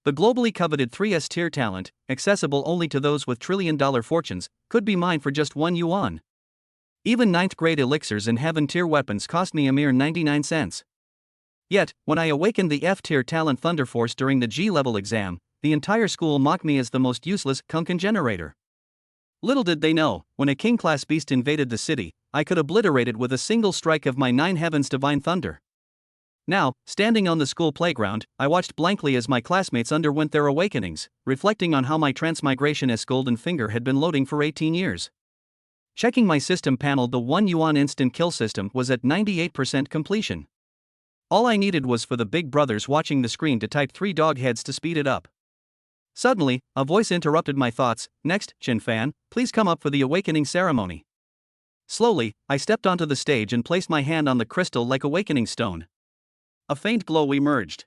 The globally coveted 3S tier talent, accessible only to those with trillion-dollar fortunes, could be mine for just 1 yuan. Even 9th grade elixirs and heaven tier weapons cost me a mere 99 cents. Yet, when I awakened the F tier talent Thunder Force during the G level exam, the entire school mocked me as the most useless Kunken generator. Little did they know, when a king-class beast invaded the city, I could obliterate it with a single strike of my 9 heavens divine thunder. Now, standing on the school playground, I watched blankly as my classmates underwent their awakenings, reflecting on how my transmigration as Golden Finger had been loading for 18 years. Checking my system panel, the 1 yuan instant kill system was at 98% completion. All I needed was for the big brothers watching the screen to type 3 dog heads to speed it up. Suddenly, a voice interrupted my thoughts. Next, Chin Fan, please come up for the awakening ceremony. Slowly, I stepped onto the stage and placed my hand on the crystal like awakening stone. A faint glow emerged.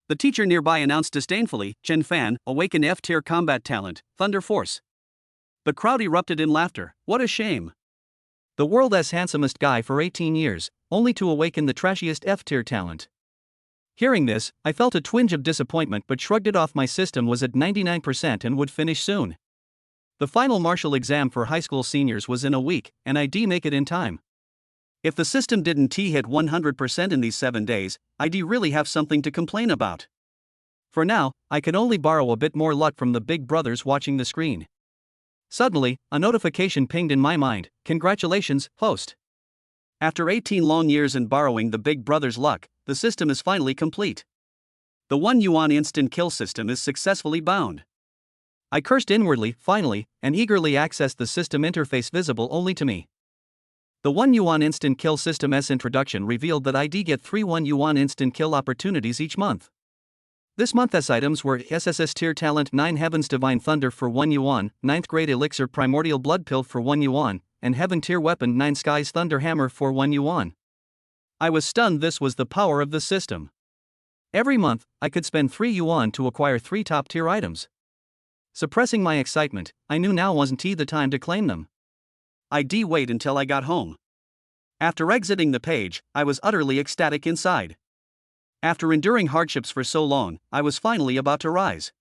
The teacher nearby announced disdainfully, Chen Fan, awaken F-tier combat talent, Thunder Force. The crowd erupted in laughter. What a shame. The world's handsomest guy for 18 years, only to awaken the trashiest F-tier talent. Hearing this, I felt a twinge of disappointment but shrugged it off. My system was at 99% and would finish soon. The final martial exam for high school seniors was in a week, and I'd make it in time. If the system didn't hit 100% in these 7 days, I'd really have something to complain about. For now, I can only borrow a bit more luck from the big brothers watching the screen. Suddenly, a notification pinged in my mind. Congratulations, host. After 18 long years and borrowing the big brothers' luck, the system is finally complete. The 1 yuan instant kill system is successfully bound. I cursed inwardly, finally, and eagerly accessed the system interface visible only to me. The 1 yuan instant kill system's introduction revealed that I'd get 3 1 yuan instant kill opportunities each month. This month's items were SSS tier talent 9 heavens divine thunder for 1 yuan, 9th grade elixir primordial blood pill for 1 yuan, and heaven tier weapon 9 skies thunder hammer for 1 yuan. I was stunned. This was the power of the system. Every month, I could spend 3 yuan to acquire 3 top tier items. Suppressing my excitement, I knew now wasn't the time to claim them. I'd wait until I got home. After exiting the page, I was utterly ecstatic inside. After enduring hardships for so long, I was finally about to rise.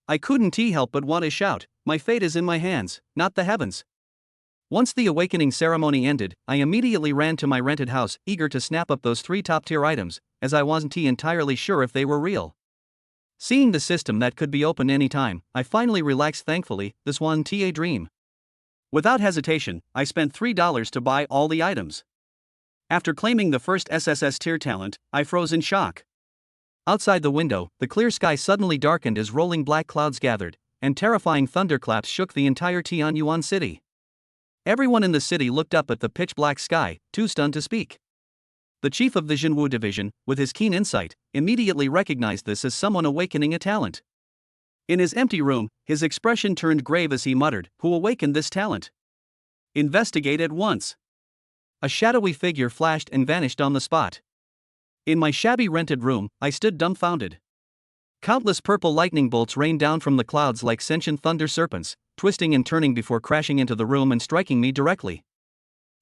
I couldn't help but want to shout, my fate is in my hands, not the heavens. Once the awakening ceremony ended, I immediately ran to my rented house, eager to snap up those 3 top-tier items, as I wasn't entirely sure if they were real. Seeing the system that could be open anytime, I finally relaxed. Thankfully, this wasn't a dream. Without hesitation, I spent $3 to buy all the items. After claiming the first SSS tier talent, I froze in shock. Outside the window, the clear sky suddenly darkened as rolling black clouds gathered, and terrifying thunderclaps shook the entire Yuan city. Everyone in the city looked up at the pitch-black sky, too stunned to speak. The chief of the Jinwu division, with his keen insight, immediately recognized this as someone awakening a talent. In his empty room, his expression turned grave as he muttered, "Who awakened this talent? Investigate at once." A shadowy figure flashed and vanished on the spot. In my shabby rented room, I stood dumbfounded. Countless purple lightning bolts rained down from the clouds like sentient thunder serpents, twisting and turning before crashing into the room and striking me directly.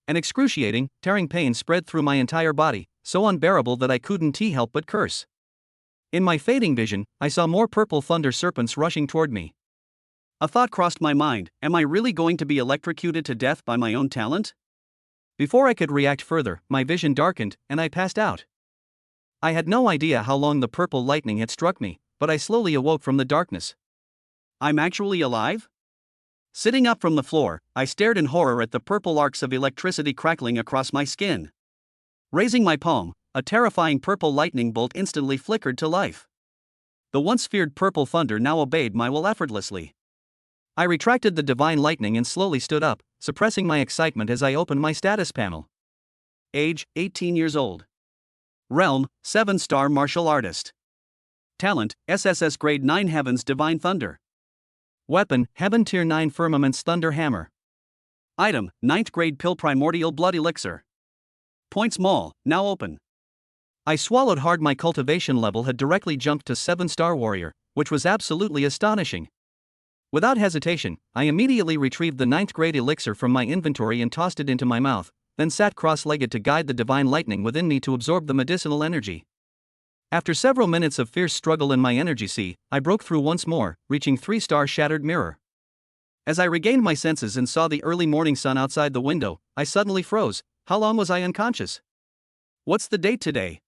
An excruciating, tearing pain spread through my entire body, so unbearable that I couldn't help but curse. In my fading vision, I saw more purple thunder serpents rushing toward me. A thought crossed my mind, am I really going to be electrocuted to death by my own talent? Before I could react further, my vision darkened, and I passed out. I had no idea how long the purple lightning had struck me, but I slowly awoke from the darkness. I'm actually alive? Sitting up from the floor, I stared in horror at the purple arcs of electricity crackling across my skin. Raising my palm, a terrifying purple lightning bolt instantly flickered to life. The once feared purple thunder now obeyed my will effortlessly. I retracted the divine lightning and slowly stood up, suppressing my excitement as I opened my status panel. Age, 18 years old. Realm, 7-star martial artist. Talent, SSS-Grade 9 Heavens Divine Thunder. Weapon, Heaven Tier 9 Firmament's Thunder Hammer. Item, 9th Grade Pill Primordial Blood Elixir. Points Mall, now open. I swallowed hard. My cultivation level had directly jumped to 7-star warrior, which was absolutely astonishing. Without hesitation, I immediately retrieved the 9th grade elixir from my inventory and tossed it into my mouth, then sat cross-legged to guide the divine lightning within me to absorb the medicinal energy. After several minutes of fierce struggle in my energy sea, I broke through once more, reaching 3-star shattered mirror. As I regained my senses and saw the early morning sun outside the window, I suddenly froze. How long was I unconscious? What's the date today?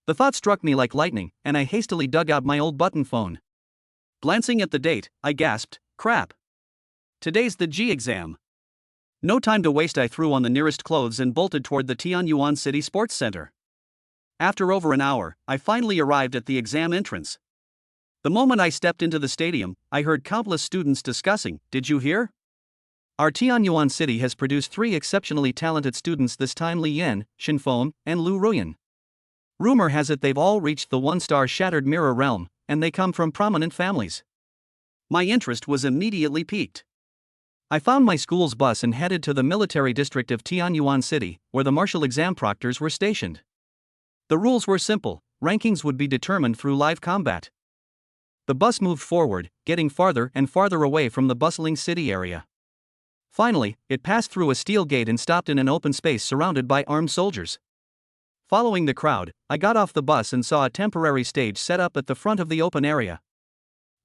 The thought struck me like lightning, and I hastily dug out my old button phone. Glancing at the date, I gasped, crap. Today's the G exam. No time to waste, I threw on the nearest clothes and bolted toward the Yuan City Sports Center. After over an hour, I finally arrived at the exam entrance. The moment I stepped into the stadium, I heard countless students discussing, did you hear? Our Yuan City has produced 3 exceptionally talented students this time: Li Yan, Shinfeng, and Lu Ruyan. Rumor has it they've all reached the 1-star shattered mirror realm, and they come from prominent families. My interest was immediately piqued. I found my school's bus and headed to the military district of Yuan City, where the martial exam proctors were stationed. The rules were simple: rankings would be determined through live combat. The bus moved forward, getting farther and farther away from the bustling city area. Finally, it passed through a steel gate and stopped in an open space surrounded by armed soldiers. Following the crowd, I got off the bus and saw a temporary stage set up at the front of the open area.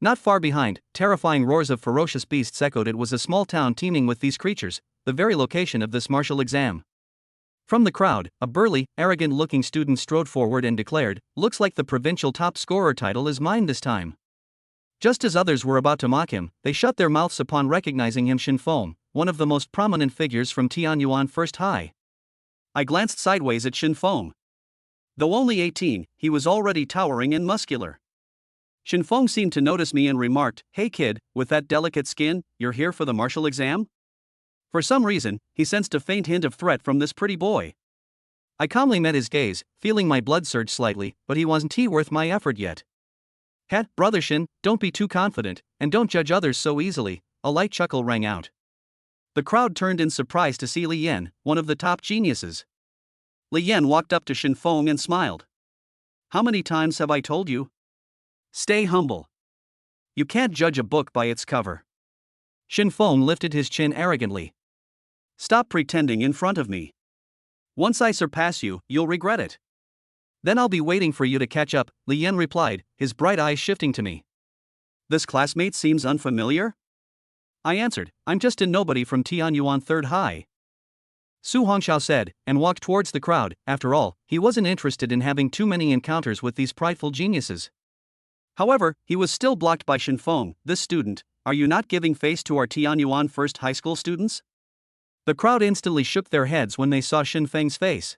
Not far behind, terrifying roars of ferocious beasts echoed. It was a small town teeming with these creatures, the very location of this martial exam. From the crowd, a burly, arrogant-looking student strode forward and declared, "Looks like the provincial top scorer title is mine this time." Just as others were about to mock him, they shut their mouths upon recognizing him: Shinfeng, one of the most prominent figures from Yuan First High. I glanced sideways at Shinfeng. Though only 18, he was already towering and muscular. Shinfeng seemed to notice me and remarked, "Hey kid, with that delicate skin, you're here for the martial exam?" For some reason, he sensed a faint hint of threat from this pretty boy. I calmly met his gaze, feeling my blood surge slightly, but he wasn't worth my effort yet. Brother Shin, don't be too confident, and don't judge others so easily," a light chuckle rang out. The crowd turned in surprise to see Li Yan, one of the top geniuses. Li Yan walked up to Shinfeng and smiled. "How many times have I told you? Stay humble. You can't judge a book by its cover." Shinfeng lifted his chin arrogantly. "Stop pretending in front of me. Once I surpass you, you'll regret it." "Then I'll be waiting for you to catch up," Li Yan replied, his bright eyes shifting to me. "This classmate seems unfamiliar?" I answered, "I'm just a nobody from Yuan Third High." Su Hongxiao said, and walked towards the crowd. After all, he wasn't interested in having too many encounters with these prideful geniuses. However, he was still blocked by Shinfeng. "This student, are you not giving face to our Yuan First High School students?" The crowd instantly shook their heads when they saw Shinfeng's face.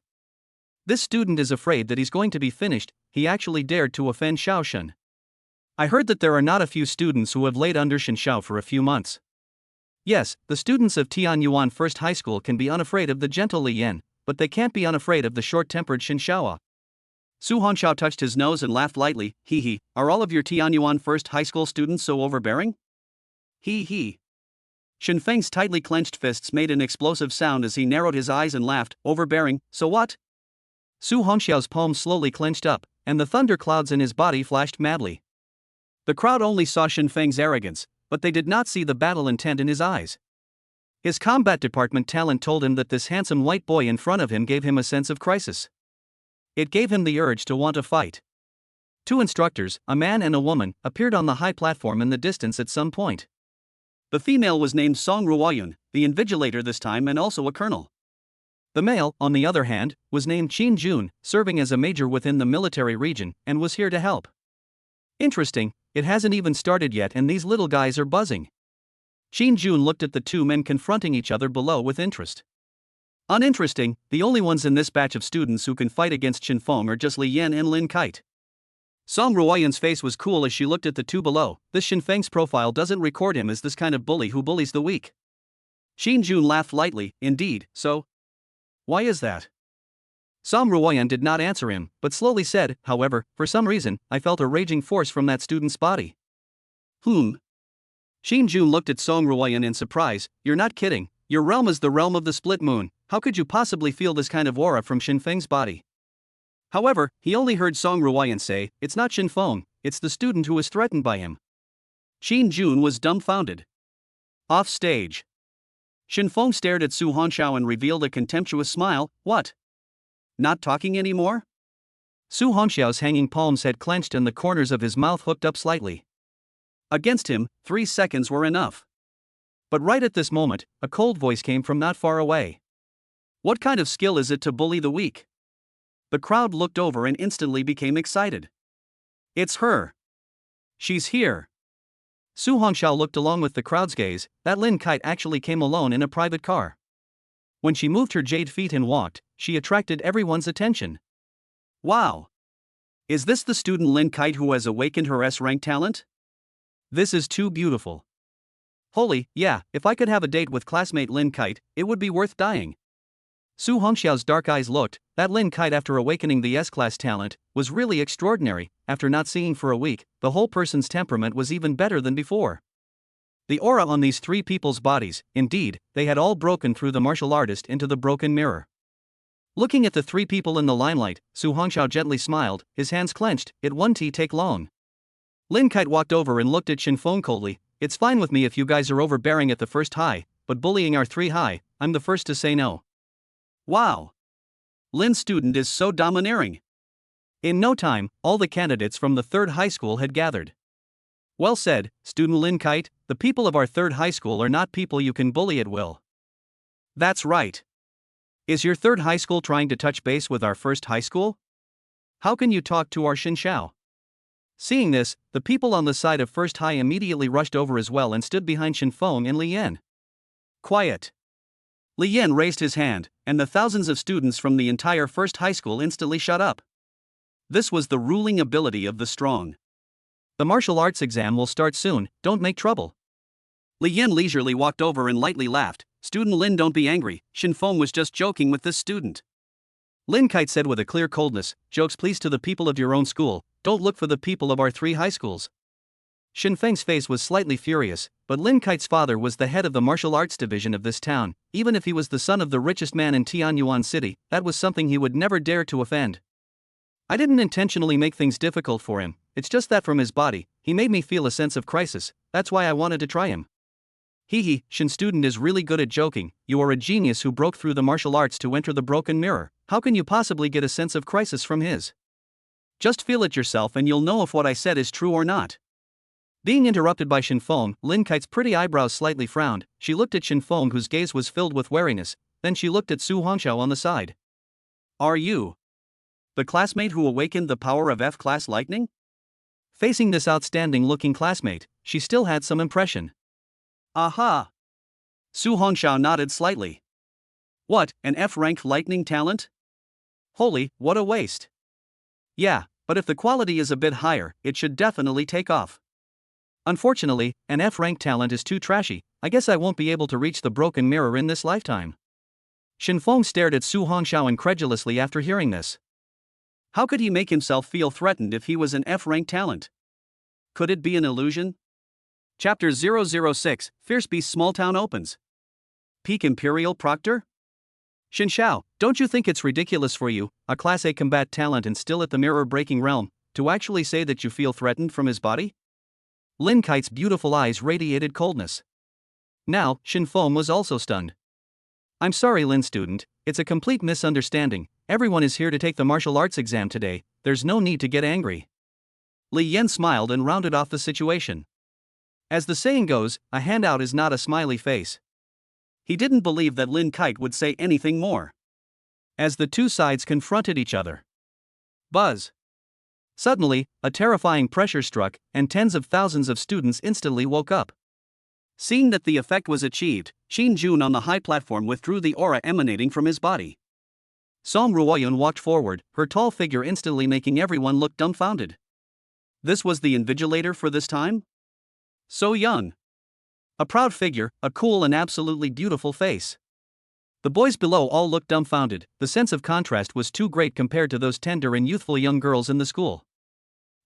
This student is afraid that he's going to be finished. He actually dared to offend Xiaoshen. I heard that there are not a few students who have laid under Shinxiao for a few months. Yes, the students of Yuan First High School can be unafraid of the gentle Li Yan, but they can't be unafraid of the short-tempered Shinxiao. Su Hongxiao touched his nose and laughed lightly. He, are all of your Yuan First High School students so overbearing? He. Shinfeng's tightly clenched fists made an explosive sound as he narrowed his eyes and laughed. Overbearing, so what? Su Hongxiao's palms slowly clenched up, and the thunder clouds in his body flashed madly. The crowd only saw Shinfeng's arrogance, but they did not see the battle intent in his eyes. His combat department talent told him that this handsome white boy in front of him gave him a sense of crisis. It gave him the urge to want to fight. 2 instructors, a man and a woman, appeared on the high platform in the distance at some point. The female was named Song Ruoyun, the invigilator this time and also a colonel. The male, on the other hand, was named Qin Jun, serving as a major within the military region, and was here to help. Interesting, it hasn't even started yet and these little guys are buzzing. Qin Jun looked at the 2 men confronting each other below with interest. Uninteresting, the only ones in this batch of students who can fight against Shinfeng are just Li Yan and Lin Kite. Song Ruoyun's face was cool as she looked at the 2 below. This Shinfeng's profile doesn't record him as this kind of bully who bullies the weak. Qin Jun laughed lightly. Indeed, so? Why is that? Song Ruoyun did not answer him, but slowly said, however, for some reason, I felt a raging force from that student's body. Qin Jun looked at Song Ruoyun in surprise. You're not kidding. Your realm is the realm of the split moon. How could you possibly feel this kind of aura from Shinfeng's body? However, he only heard Song Ruoyun say, it's not Shinfeng, it's the student who was threatened by him. Qin Jun was dumbfounded. Off stage. Shinfeng stared at Su Hongxiao and revealed a contemptuous smile. What? Not talking anymore? Su Hongxiao's hanging palms had clenched and the corners of his mouth hooked up slightly. Against him, 3 seconds were enough. But right at this moment, a cold voice came from not far away. What kind of skill is it to bully the weak? The crowd looked over and instantly became excited. It's her. She's here. Su Hongxiao looked along with the crowd's gaze. That Lin Kite actually came alone in a private car. When she moved her jade feet and walked, she attracted everyone's attention. Wow! Is this the student Lin Kite who has awakened her S-rank talent? This is too beautiful. Holy, yeah, if I could have a date with classmate Lin Kite, it would be worth dying. Su Hongxiao's dark eyes looked. That Lin Kite, after awakening the S-class talent, was really extraordinary. After not seeing for a week, the whole person's temperament was even better than before. The aura on these 3 people's bodies, indeed, they had all broken through the martial artist into the broken mirror. Looking at the 3 people in the limelight, Su Hongxiao gently smiled, his hands clenched. It won't take long. Lin Kite walked over and looked at Shinfeng coldly. It's fine with me if you guys are overbearing at the first high, but bullying our 3 high, I'm the first to say no. Wow! Lin's student is so domineering. In no time, all the candidates from the 3rd high school had gathered. Well said, student Lin Kite, the people of our 3rd high school are not people you can bully at will. That's right. Is your 3rd high school trying to touch base with our 1st high school? How can you talk to our Shinxiao? Seeing this, the people on the side of 1st high immediately rushed over as well and stood behind Shinfeng and Lian. Quiet. Lian raised his hand, and the thousands of students from the entire 1st high school instantly shut up. This was the ruling ability of the strong. The martial arts exam will start soon, don't make trouble. Lian leisurely walked over and lightly laughed. Student Lin, don't be angry, Shinfeng was just joking with this student. Lin Kite said with a clear coldness, jokes please to the people of your own school, don't look for the people of our 3 high schools. Shinfeng's face was slightly furious, but Lin Kite's father was the head of the martial arts division of this town. Even if he was the son of the richest man in Tianyuan City, that was something he would never dare to offend. I didn't intentionally make things difficult for him, it's just that from his body, he made me feel a sense of crisis, that's why I wanted to try him. Hee, Shin student is really good at joking, you are a genius who broke through the martial arts to enter the broken mirror, how can you possibly get a sense of crisis from his? Just feel it yourself and you'll know if what I said is true or not. Being interrupted by Shinfeng, Lin Kite's pretty eyebrows slightly frowned. She looked at Shinfeng whose gaze was filled with wariness, then she looked at Su Hongxiao on the side. Are you the classmate who awakened the power of F-class lightning? Facing this outstanding-looking classmate, she still had some impression. Aha! Su Hongxiao nodded slightly. What, an F-rank lightning talent? Holy, what a waste. Yeah, but if the quality is a bit higher, it should definitely take off. Unfortunately, an F-rank talent is too trashy, I guess I won't be able to reach the broken mirror in this lifetime. Shinfeng stared at Su Hongxiao incredulously after hearing this. How could he make himself feel threatened if he was an F-rank talent? Could it be an illusion? Chapter 006, Fierce Beast Small Town opens. Peak Imperial Proctor? Shinxiao, don't you think it's ridiculous for you, a Class A combat talent and still at the mirror-breaking realm, to actually say that you feel threatened from his body? Lin Kite's beautiful eyes radiated coldness. Now, Shinfeng was also stunned. I'm sorry Lin student, it's a complete misunderstanding, everyone is here to take the martial arts exam today, there's no need to get angry. Li Yan smiled and rounded off the situation. As the saying goes, a handout is not a smiley face. He didn't believe that Lin Kite would say anything more. As the 2 sides confronted each other. Buzz. Suddenly, a terrifying pressure struck, and tens of thousands of students instantly woke up. Seeing that the effect was achieved, Qin Jun on the high platform withdrew the aura emanating from his body. Song Ruoyun walked forward, her tall figure instantly making everyone look dumbfounded. This was the invigilator for this time? So young. A proud figure, a cool and absolutely beautiful face. The boys below all looked dumbfounded, the sense of contrast was too great compared to those tender and youthful young girls in the school.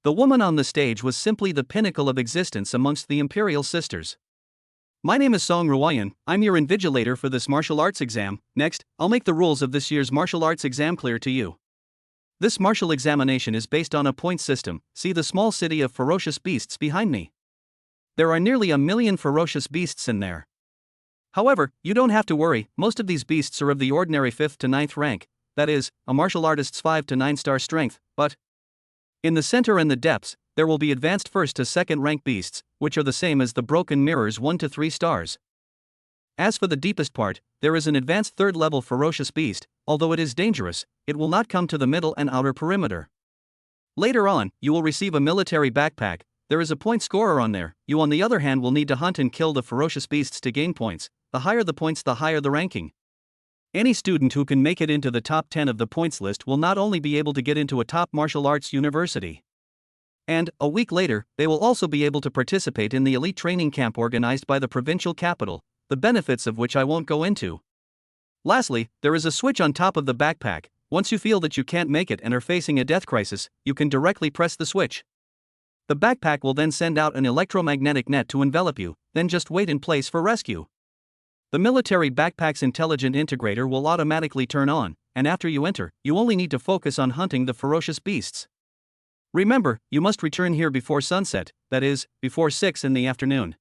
The woman on the stage was simply the pinnacle of existence amongst the Imperial Sisters. My name is Song Ruoyun, I'm your invigilator for this martial arts exam. Next, I'll make the rules of this year's martial arts exam clear to you. This martial examination is based on a point system, see the small city of ferocious beasts behind me. There are nearly 1 million ferocious beasts in there. However, you don't have to worry, most of these beasts are of the ordinary 5th to 9th rank, that is, a martial artist's 5 to 9-star strength, but in the center and the depths, there will be advanced 1st to 2nd rank beasts, which are the same as the broken mirrors 1 to 3 stars. As for the deepest part, there is an advanced 3rd level ferocious beast. Although it is dangerous, it will not come to the middle and outer perimeter. Later on, you will receive a military backpack. There is a point scorer on there. You on the other hand will need to hunt and kill the ferocious beasts to gain points. The higher the points, the higher the ranking. Any student who can make it into the top 10 of the points list will not only be able to get into a top martial arts university, and, a week later, they will also be able to participate in the elite training camp organized by the provincial capital, the benefits of which I won't go into. Lastly, there is a switch on top of the backpack. Once you feel that you can't make it and are facing a death crisis, you can directly press the switch. The backpack will then send out an electromagnetic net to envelop you, then just wait in place for rescue. The military backpack's intelligent integrator will automatically turn on, and after you enter, you only need to focus on hunting the ferocious beasts. Remember, you must return here before sunset, that is, before 6 in the afternoon.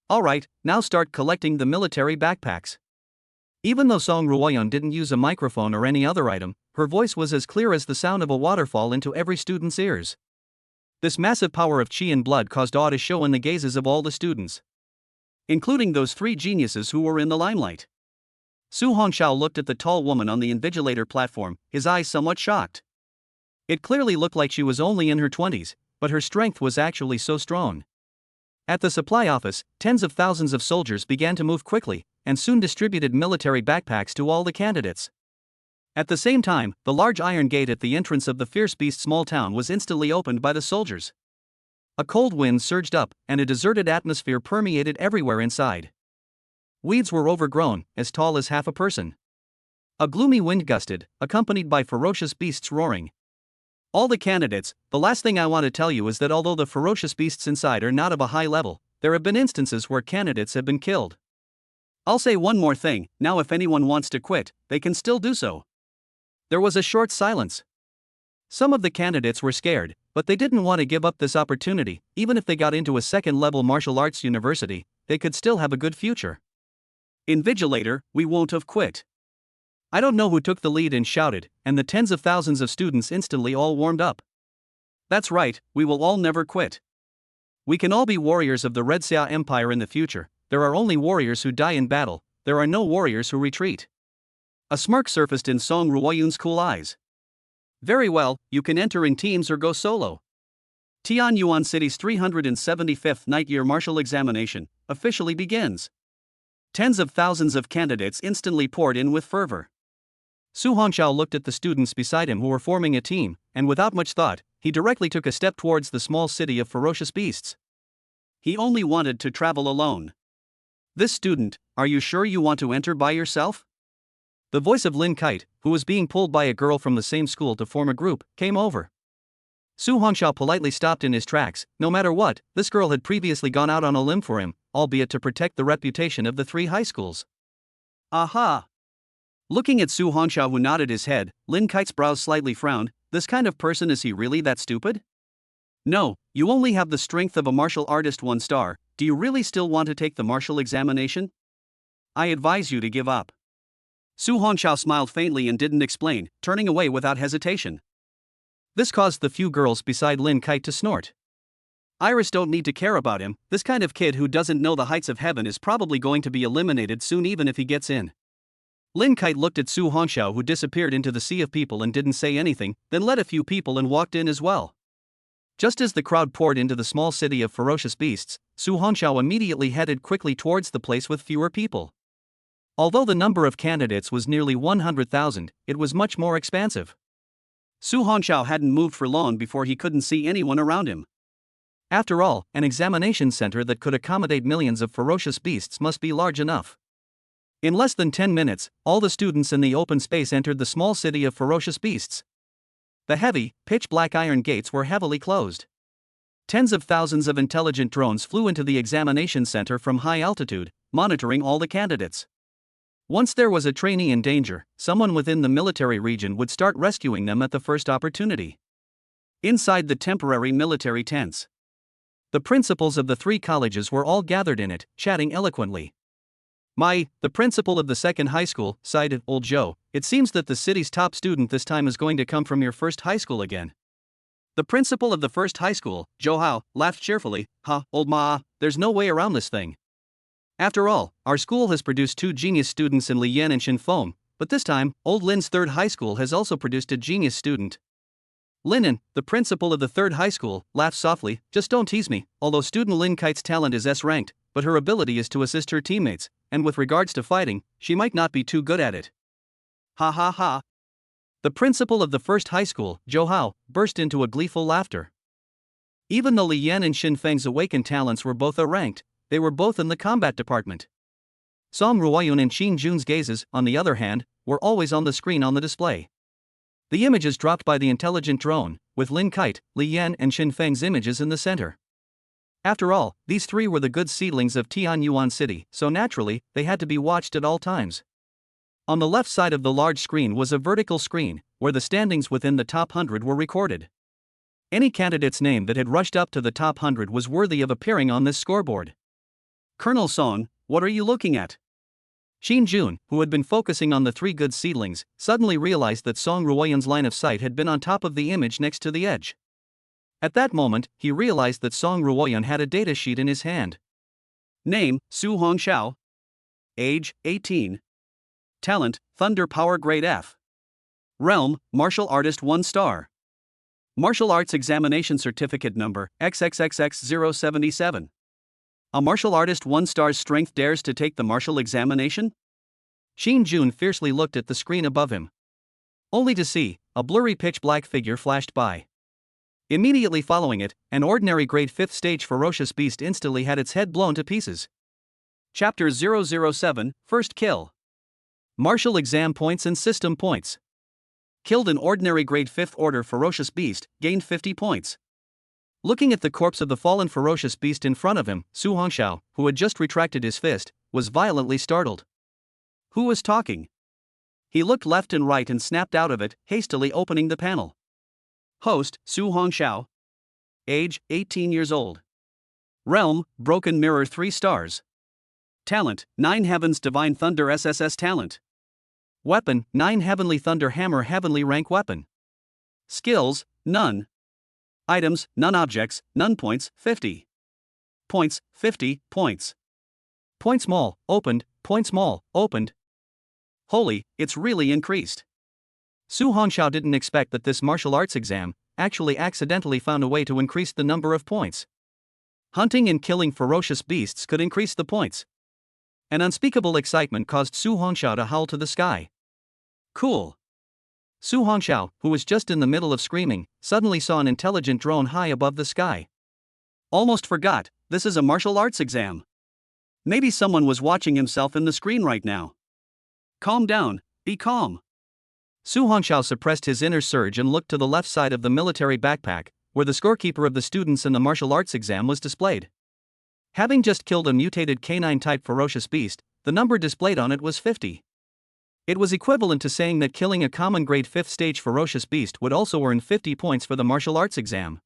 Alright, now start collecting the military backpacks. Even though Song Ruoyan didn't use a microphone or any other item, her voice was as clear as the sound of a waterfall into every student's ears. This massive power of chi and blood caused awe to show in the gazes of all the students, including those 3 geniuses who were in the limelight. Su Hongxiao looked at the tall woman on the invigilator platform, his eyes somewhat shocked. It clearly looked like she was only in her 20s, but her strength was actually so strong. At the supply office, tens of thousands of soldiers began to move quickly, and soon distributed military backpacks to all the candidates. At the same time, the large iron gate at the entrance of the Fierce Beast small town was instantly opened by the soldiers. A cold wind surged up, and a deserted atmosphere permeated everywhere inside. Weeds were overgrown, as tall as half a person. A gloomy wind gusted, accompanied by ferocious beasts roaring. All the candidates, the last thing I want to tell you is that although the ferocious beasts inside are not of a high level, there have been instances where candidates have been killed. I'll say one more thing, now if anyone wants to quit, they can still do so. There was a short silence. Some of the candidates were scared, but they didn't want to give up this opportunity. Even if they got into a 2nd-level martial arts university, they could still have a good future. Invigilator, we won't have quit. I don't know who took the lead and shouted, and the tens of thousands of students instantly all warmed up. That's right, we will all never quit. We can all be warriors of the Red Xia Empire in the future. There are only warriors who die in battle, there are no warriors who retreat. A smirk surfaced in Song Ruoyun's cool eyes. Very well, you can enter in teams or go solo. Tian Yuan City's 375th Night Year Martial Examination officially begins. Tens of thousands of candidates instantly poured in with fervor. Su Hongxiao looked at the students beside him who were forming a team, and without much thought, he directly took a step towards the small city of ferocious beasts. He only wanted to travel alone. This student, are you sure you want to enter by yourself? The voice of Lin Kite, who was being pulled by a girl from the same school to form a group, came over. Su Hongxiao politely stopped in his tracks. No matter what, this girl had previously gone out on a limb for him, albeit to protect the reputation of the 3 high schools. Aha! Looking at Su Hongxiao, who nodded his head, Lin Kite's brows slightly frowned. This kind of person, is he really that stupid? No, you only have the strength of a martial artist 1 star. Do you really still want to take the martial examination? I advise you to give up. Su Hongxiao smiled faintly and didn't explain, turning away without hesitation. This caused the few girls beside Lin Kite to snort. Iris don't need to care about him. This kind of kid who doesn't know the heights of heaven is probably going to be eliminated soon even if he gets in. Lin Kite looked at Su Hongxiao, who disappeared into the sea of people and didn't say anything, then led a few people and walked in as well. Just as the crowd poured into the small city of ferocious beasts, Su Hongxiao immediately headed quickly towards the place with fewer people. Although the number of candidates was nearly 100,000, it was much more expansive. Su Hongxiao hadn't moved for long before he couldn't see anyone around him. After all, an examination center that could accommodate millions of ferocious beasts must be large enough. In less than 10 minutes, all the students in the open space entered the small city of ferocious beasts. The heavy, pitch-black iron gates were heavily closed. Tens of thousands of intelligent drones flew into the examination center from high altitude, monitoring all the candidates. Once there was a trainee in danger, someone within the military region would start rescuing them at the first opportunity. Inside the temporary military tents, the principals of the 3 colleges were all gathered in it, chatting eloquently. The principal of the second high school, sighed old Joe. It seems that the city's top student this time is going to come from your first high school again. The principal of the first high school, Joe Hao, laughed cheerfully. Old Ma, there's no way around this thing. After all, our school has produced two genius students in Li Yan and Shin Feng, but this time, old Lin's third high school has also produced a genius student. Linen, the principal of the third high school, laughed softly. Just don't tease me. Although student Lin Kite's talent is S-ranked, but her ability is to assist her teammates, and with regards to fighting, she might not be too good at it. Ha ha ha. The principal of the first high school, Zhou Hao, burst into a gleeful laughter. Even though Li Yan and Xin Feng's awakened talents were both A-ranked, they were both in the combat department. Song Ruoyun and Qin Jun's gazes, on the other hand, were always on the screen on the display. The images dropped by the intelligent drone, with Lin Kite, Li Yan and Xin Feng's images in the center. After all, these three were the good seedlings of Tian Yuan City, so naturally, they had to be watched at all times. On the left side of the large screen was a vertical screen, where the standings within the top 100 were recorded. Any candidate's name that had rushed up to the top 100 was worthy of appearing on this scoreboard. Colonel Song, what are you looking at? Xin Jun, who had been focusing on the three good seedlings, suddenly realized that Song Ruoyun's line of sight had been on top of the image next to the edge. At that moment, he realized that Song Ruoyun had a datasheet in his hand. Name, Su Hongxiao. Age, 18. Talent, Thunder Power Grade F. Realm, Martial Artist 1 star. Martial Arts Examination Certificate Number, XXXX077. A martial artist 1 star's strength dares to take the martial examination? Xin Jun fiercely looked at the screen above him. Only to see, a blurry pitch-black figure flashed by. Immediately following it, an ordinary grade 5th stage ferocious beast instantly had its head blown to pieces. Chapter 007, First Kill. Martial Exam Points and System Points. Killed an ordinary grade 5th order ferocious beast, gained 50 points. Looking at the corpse of the fallen ferocious beast in front of him, Su Hongxiao, who had just retracted his fist, was violently startled. Who was talking? He looked left and right and snapped out of it, hastily opening the panel. Host, Su Hongxiao. Age, 18 years old. Realm, Broken Mirror 3 stars. Talent, 9 Heavens Divine Thunder SSS Talent. Weapon, 9 Heavenly Thunder Hammer Heavenly Rank Weapon. Skills, none. Items, none. Objects, none. Points, 50. Points, 50 points. Point small, opened, point small, opened. Holy, it's really increased. Su Hongxiao didn't expect that this martial arts exam actually accidentally found a way to increase the number of points. Hunting and killing ferocious beasts could increase the points. An unspeakable excitement caused Su Hongxiao to howl to the sky. Cool. Su Hongxiao, who was just in the middle of screaming, suddenly saw an intelligent drone high above the sky. Almost forgot, this is a martial arts exam. Maybe someone was watching himself in the screen right now. Calm down, be calm. Su Hongxiao suppressed his inner surge and looked to the left side of the military backpack, where the scorekeeper of the students in the martial arts exam was displayed. Having just killed a mutated canine-type ferocious beast, the number displayed on it was 50. It was equivalent to saying that killing a common grade 5th stage ferocious beast would also earn 50 points for the martial arts exam.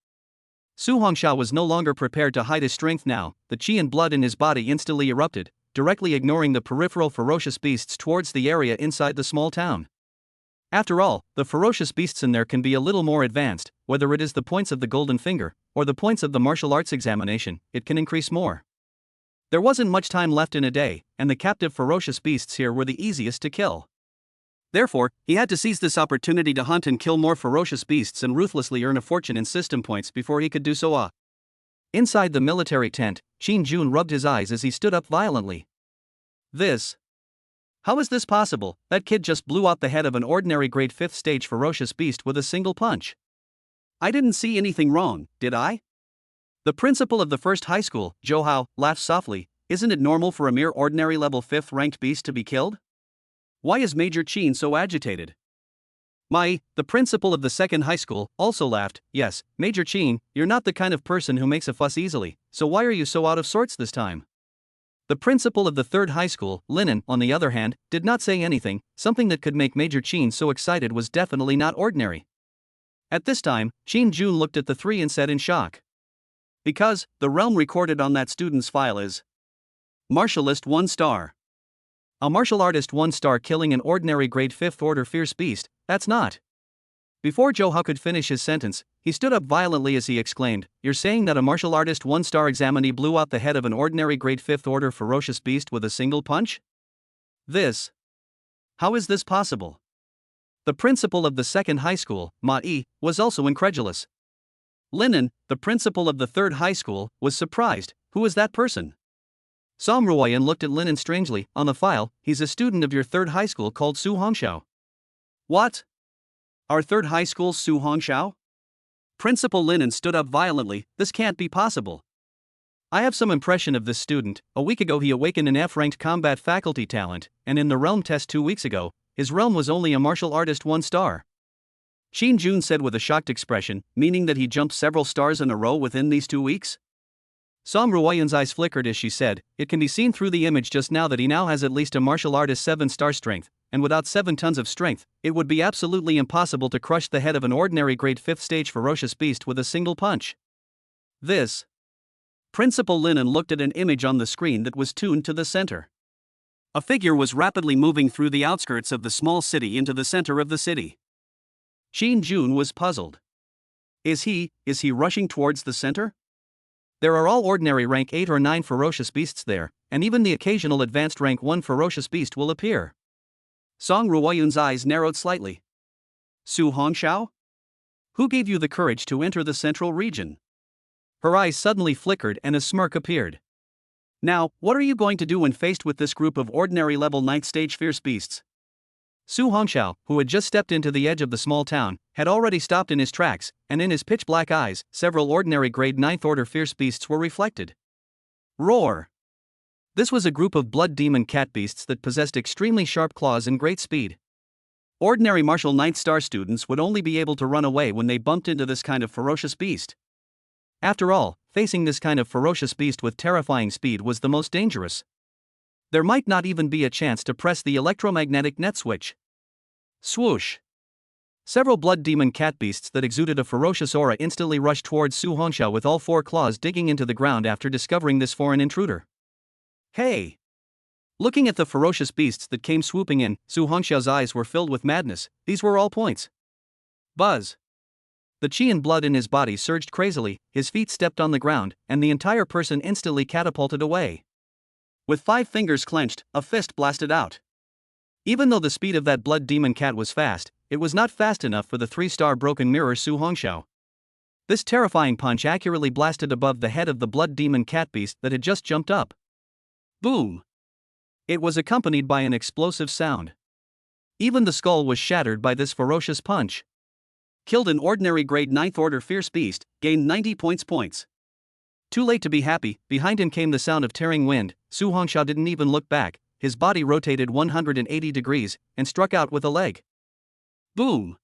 Su Hongxiao was no longer prepared to hide his strength now. The qi and blood in his body instantly erupted, directly ignoring the peripheral ferocious beasts towards the area inside the small town. After all, the ferocious beasts in there can be a little more advanced. Whether it is the points of the golden finger, or the points of the martial arts examination, it can increase more. There wasn't much time left in a day, and the captive ferocious beasts here were the easiest to kill. Therefore, he had to seize this opportunity to hunt and kill more ferocious beasts and ruthlessly earn a fortune in system points before he could do so. Inside the military tent, Xin Jun rubbed his eyes as he stood up violently. How is this possible? That kid just blew out the head of an ordinary grade 5th stage ferocious beast with a single punch. I didn't see anything wrong, did I? The principal of the first high school, Zhou Hao, laughed softly. Isn't it normal for a mere ordinary level 5th ranked beast to be killed? Why is Major Qin so agitated? The principal of the second high school, also laughed. Yes, Major Qin, you're not the kind of person who makes a fuss easily, so why are you so out of sorts this time? The principal of the third high school, Linen, on the other hand, did not say anything. Something that could make Major Qin so excited was definitely not ordinary. At this time, Qin Jun looked at the three and said in shock. Because, the realm recorded on that student's file is Martialist 1 star. A martial artist 1-star killing an ordinary grade 5th order fierce beast, that's not. Before Joe could finish his sentence, he stood up violently as he exclaimed, "You're saying that a martial artist 1-star examinee blew out the head of an ordinary grade 5th order ferocious beast with a single punch? How is this possible?" The principal of the second high school, Ma-e, was also incredulous. Linen, the principal of the third high school, was surprised. Who is that person? Som Ruoyan looked at Linen strangely. On the file, he's a student of your third high school called Su Hongxiao. What? Our third high school's Su Hongxiao? Principal Linen stood up violently. This can't be possible. I have some impression of this student. A week ago he awakened an F-ranked combat faculty talent, and in the realm test 2 weeks ago, his realm was only a martial artist 1-star. Shin Jun said with a shocked expression, meaning that he jumped several stars in a row within these 2 weeks? Som Ruoyan's eyes flickered as she said, "It can be seen through the image just now that he now has at least a martial artist 7-star strength, and without 7 tons of strength, it would be absolutely impossible to crush the head of an ordinary grade 5th stage ferocious beast with a single punch." Principal Linen looked at an image on the screen that was tuned to the center. A figure was rapidly moving through the outskirts of the small city into the center of the city. Shin Jun was puzzled. Is he rushing towards the center? There are all ordinary rank 8 or 9 ferocious beasts there, and even the occasional advanced rank 1 ferocious beast will appear. Song Ruoyun's eyes narrowed slightly. Su Hongxiao? Who gave you the courage to enter the central region? Her eyes suddenly flickered and a smirk appeared. Now, what are you going to do when faced with this group of ordinary level 9th stage fierce beasts? Su Hongxiao, who had just stepped into the edge of the small town, had already stopped in his tracks, and in his pitch-black eyes, several ordinary grade 9th order fierce beasts were reflected. Roar! This was a group of blood demon cat beasts that possessed extremely sharp claws and great speed. Ordinary martial 9th star students would only be able to run away when they bumped into this kind of ferocious beast. After all, facing this kind of ferocious beast with terrifying speed was the most dangerous. There might not even be a chance to press the electromagnetic net switch. Swoosh! Several blood demon cat beasts that exuded a ferocious aura instantly rushed towards Su Hongxiao with all 4 claws digging into the ground after discovering this foreign intruder. Hey! Looking at the ferocious beasts that came swooping in, Su Hongxiao's eyes were filled with madness. These were all points. Buzz! The chi and blood in his body surged crazily, his feet stepped on the ground, and the entire person instantly catapulted away. With 5 fingers clenched, a fist blasted out. Even though the speed of that blood demon cat was fast, it was not fast enough for the 3-star broken mirror Su Hongxiao. This terrifying punch accurately blasted above the head of the blood demon cat beast that had just jumped up. Boom! It was accompanied by an explosive sound. Even the skull was shattered by this ferocious punch. Killed an ordinary grade 9th order fierce beast, gained 90 points. Too late to be happy, behind him came the sound of tearing wind. Su Hongxiao didn't even look back, his body rotated 180 degrees, and struck out with a leg. Boom!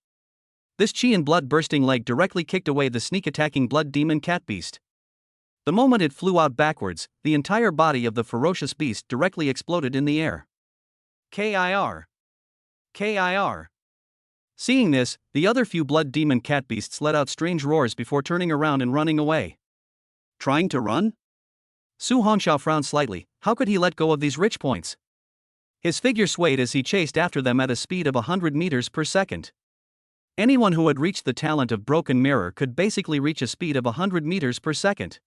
This chi and blood bursting leg directly kicked away the sneak-attacking blood demon cat beast. The moment it flew out backwards, the entire body of the ferocious beast directly exploded in the air. K.I.R. K.I.R. Seeing this, the other few blood demon cat beasts let out strange roars before turning around and running away. Trying to run? Su Hongxiao frowned slightly. How could he let go of these rich points? His figure swayed as he chased after them at a speed of 100 meters per second. Anyone who had reached the talent of Broken Mirror could basically reach a speed of 100 meters per second.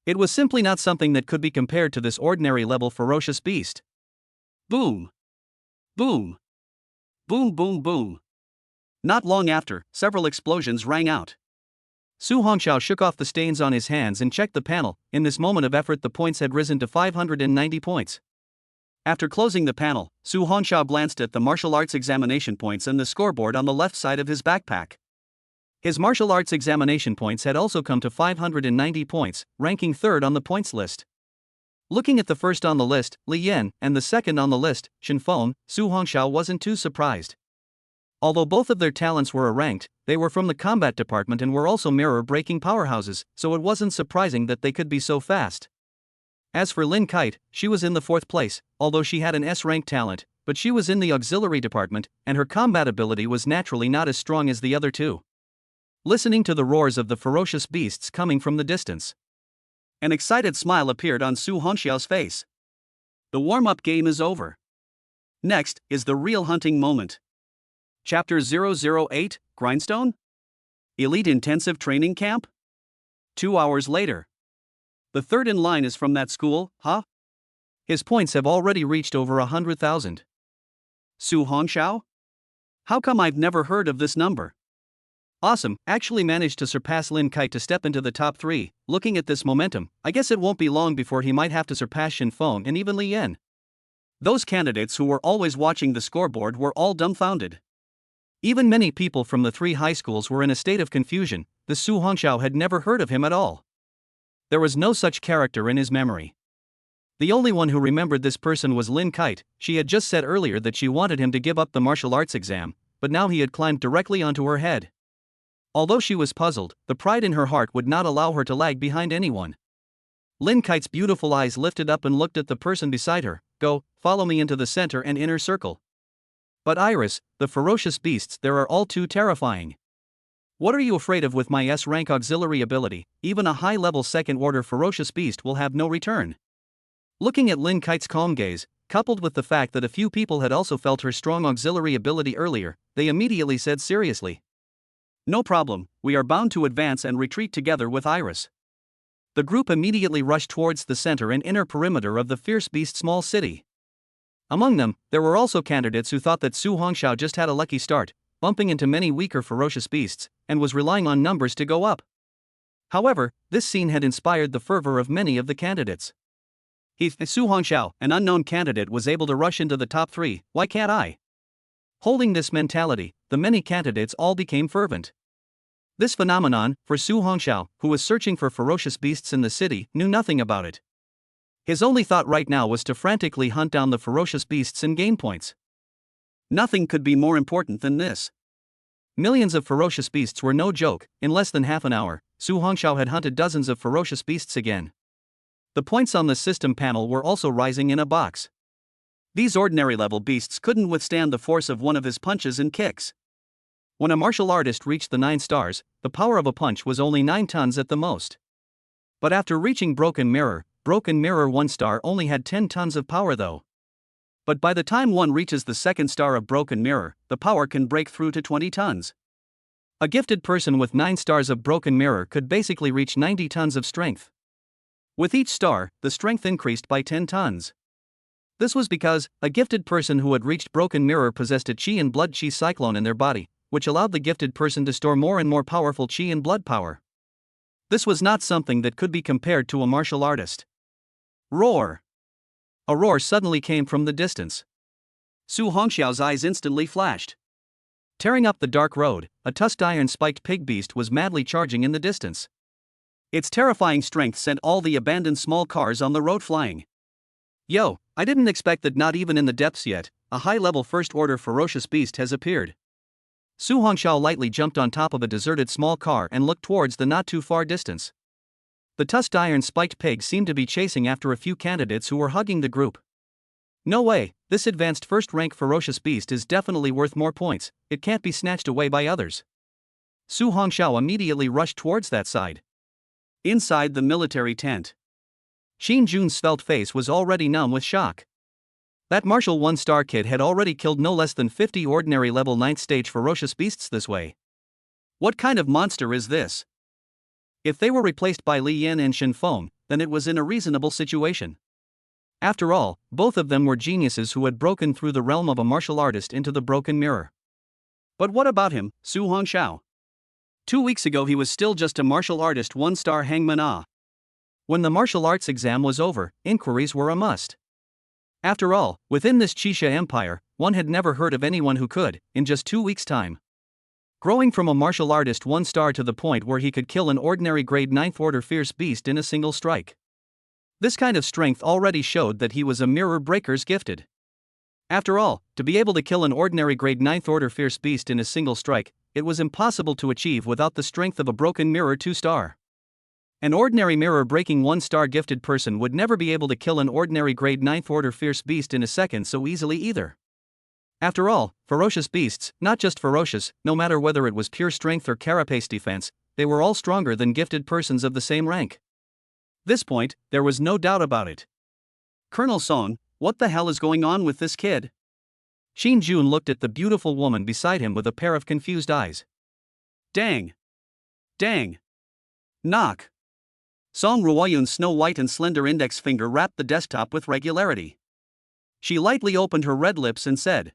It was simply not something that could be compared to this ordinary level ferocious beast. Boom! Boom! Boom boom boom! Not long after, several explosions rang out. Su Hongxiao shook off the stains on his hands and checked the panel. In this moment of effort, the points had risen to 590 points. After closing the panel, Su Hongxiao glanced at the martial arts examination points and the scoreboard on the left side of his backpack. His martial arts examination points had also come to 590 points, ranking 3rd on the points list. Looking at the first on the list, Li Yan, and the second on the list, Shen Feng, Su Hongxiao wasn't too surprised. Although both of their talents were ranked, they were from the combat department and were also mirror-breaking powerhouses, so it wasn't surprising that they could be so fast. As for Lin Kite, she was in the 4th place, although she had an S-rank talent, but she was in the auxiliary department, and her combat ability was naturally not as strong as the other two. Listening to the roars of the ferocious beasts coming from the distance, an excited smile appeared on Su Hongxiao's face. The warm-up game is over. Next is the real hunting moment. Chapter 008, Grindstone? Elite Intensive Training Camp? 2 hours later. The third in line is from that school, huh? His points have already reached over 100,000. Su Hongxiao? How come I've never heard of this number? Awesome, actually managed to surpass Lin Kite to step into the top 3. Looking at this momentum, I guess it won't be long before he might have to surpass Shin Feng and even Li Yan. Those candidates who were always watching the scoreboard were all dumbfounded. Even many people from the 3 high schools were in a state of confusion. The Su Hongxiao had never heard of him at all. There was no such character in his memory. The only one who remembered this person was Lin Kite. She had just said earlier that she wanted him to give up the martial arts exam, but now he had climbed directly onto her head. Although she was puzzled, the pride in her heart would not allow her to lag behind anyone. Lin Kite's beautiful eyes lifted up and looked at the person beside her. Go, follow me into the center and inner circle. But Iris, the ferocious beasts there are all too terrifying. What are you afraid of with my S-rank auxiliary ability? Even a high-level second-order ferocious beast will have no return. Looking at Lin Kite's calm gaze, coupled with the fact that a few people had also felt her strong auxiliary ability earlier, they immediately said seriously. No problem, we are bound to advance and retreat together with Iris. The group immediately rushed towards the center and inner perimeter of the fierce beast small city. Among them, there were also candidates who thought that Su Hongxiao just had a lucky start, bumping into many weaker ferocious beasts, and was relying on numbers to go up. However, this scene had inspired the fervor of many of the candidates. If Su Hongxiao, an unknown candidate, was able to rush into the top 3, why can't I? Holding this mentality, the many candidates all became fervent. This phenomenon, for Su Hongxiao, who was searching for ferocious beasts in the city, knew nothing about it. His only thought right now was to frantically hunt down the ferocious beasts and gain points. Nothing could be more important than this. Millions of ferocious beasts were no joke. In less than half an hour, Su Hongxiao had hunted dozens of ferocious beasts again. The points on the system panel were also rising in a box. These ordinary level beasts couldn't withstand the force of one of his punches and kicks. When a martial artist reached the 9 stars, the power of a punch was only 9 tons at the most. But after reaching Broken Mirror 1 star only had 10 tons of power though. But by the time one reaches the 2nd star of Broken Mirror, the power can break through to 20 tons. A gifted person with 9 stars of Broken Mirror could basically reach 90 tons of strength. With each star, the strength increased by 10 tons. This was because a gifted person who had reached Broken Mirror possessed a chi and blood chi cyclone in their body, which allowed the gifted person to store more and more powerful chi and blood power. This was not something that could be compared to a martial artist. Roar! A roar suddenly came from the distance. Su Hongxiao's eyes instantly flashed. Tearing up the dark road, a tusked iron-spiked pig beast was madly charging in the distance. Its terrifying strength sent all the abandoned small cars on the road flying. Yo, I didn't expect that not even in the depths yet, a high-level first-order ferocious beast has appeared. Su Hongxiao lightly jumped on top of a deserted small car and looked towards the not-too-far distance. The tusked iron-spiked pig seemed to be chasing after a few candidates who were hugging the group. No way, this advanced first-rank ferocious beast is definitely worth more points, it can't be snatched away by others. Su Hongxiao immediately rushed towards that side. Inside the military tent, Xin Jun's svelte face was already numb with shock. That martial 1-star kid had already killed no less than 50 ordinary level 9th stage ferocious beasts this way. What kind of monster is this? If they were replaced by Li Yan and Shin Feng, then it was in a reasonable situation. After all, both of them were geniuses who had broken through the realm of a martial artist into the Broken Mirror. But what about him, Su Hongxiao? 2 weeks ago he was still just a martial artist 1-star hangman. When the martial arts exam was over, inquiries were a must. After all, within this Qixia Empire, one had never heard of anyone who could, in just 2 weeks' time, growing from a martial artist 1-star to the point where he could kill an ordinary grade 9th order fierce beast in a single strike. This kind of strength already showed that he was a mirror breaker's gifted. After all, to be able to kill an ordinary grade 9th order fierce beast in a single strike, it was impossible to achieve without the strength of a Broken Mirror 2-star. An ordinary mirror-breaking 1-star gifted person would never be able to kill an ordinary grade 9th order fierce beast in a second so easily either. After all, ferocious beasts, not just ferocious, no matter whether it was pure strength or carapace defense, they were all stronger than gifted persons of the same rank. This point, there was no doubt about it. Colonel Song, what the hell is going on with this kid? Shin Jun looked at the beautiful woman beside him with a pair of confused eyes. Dang. Dang. Knock. Song Ruoyun's snow-white and slender index finger rapped the desktop with regularity. She lightly opened her red lips and said,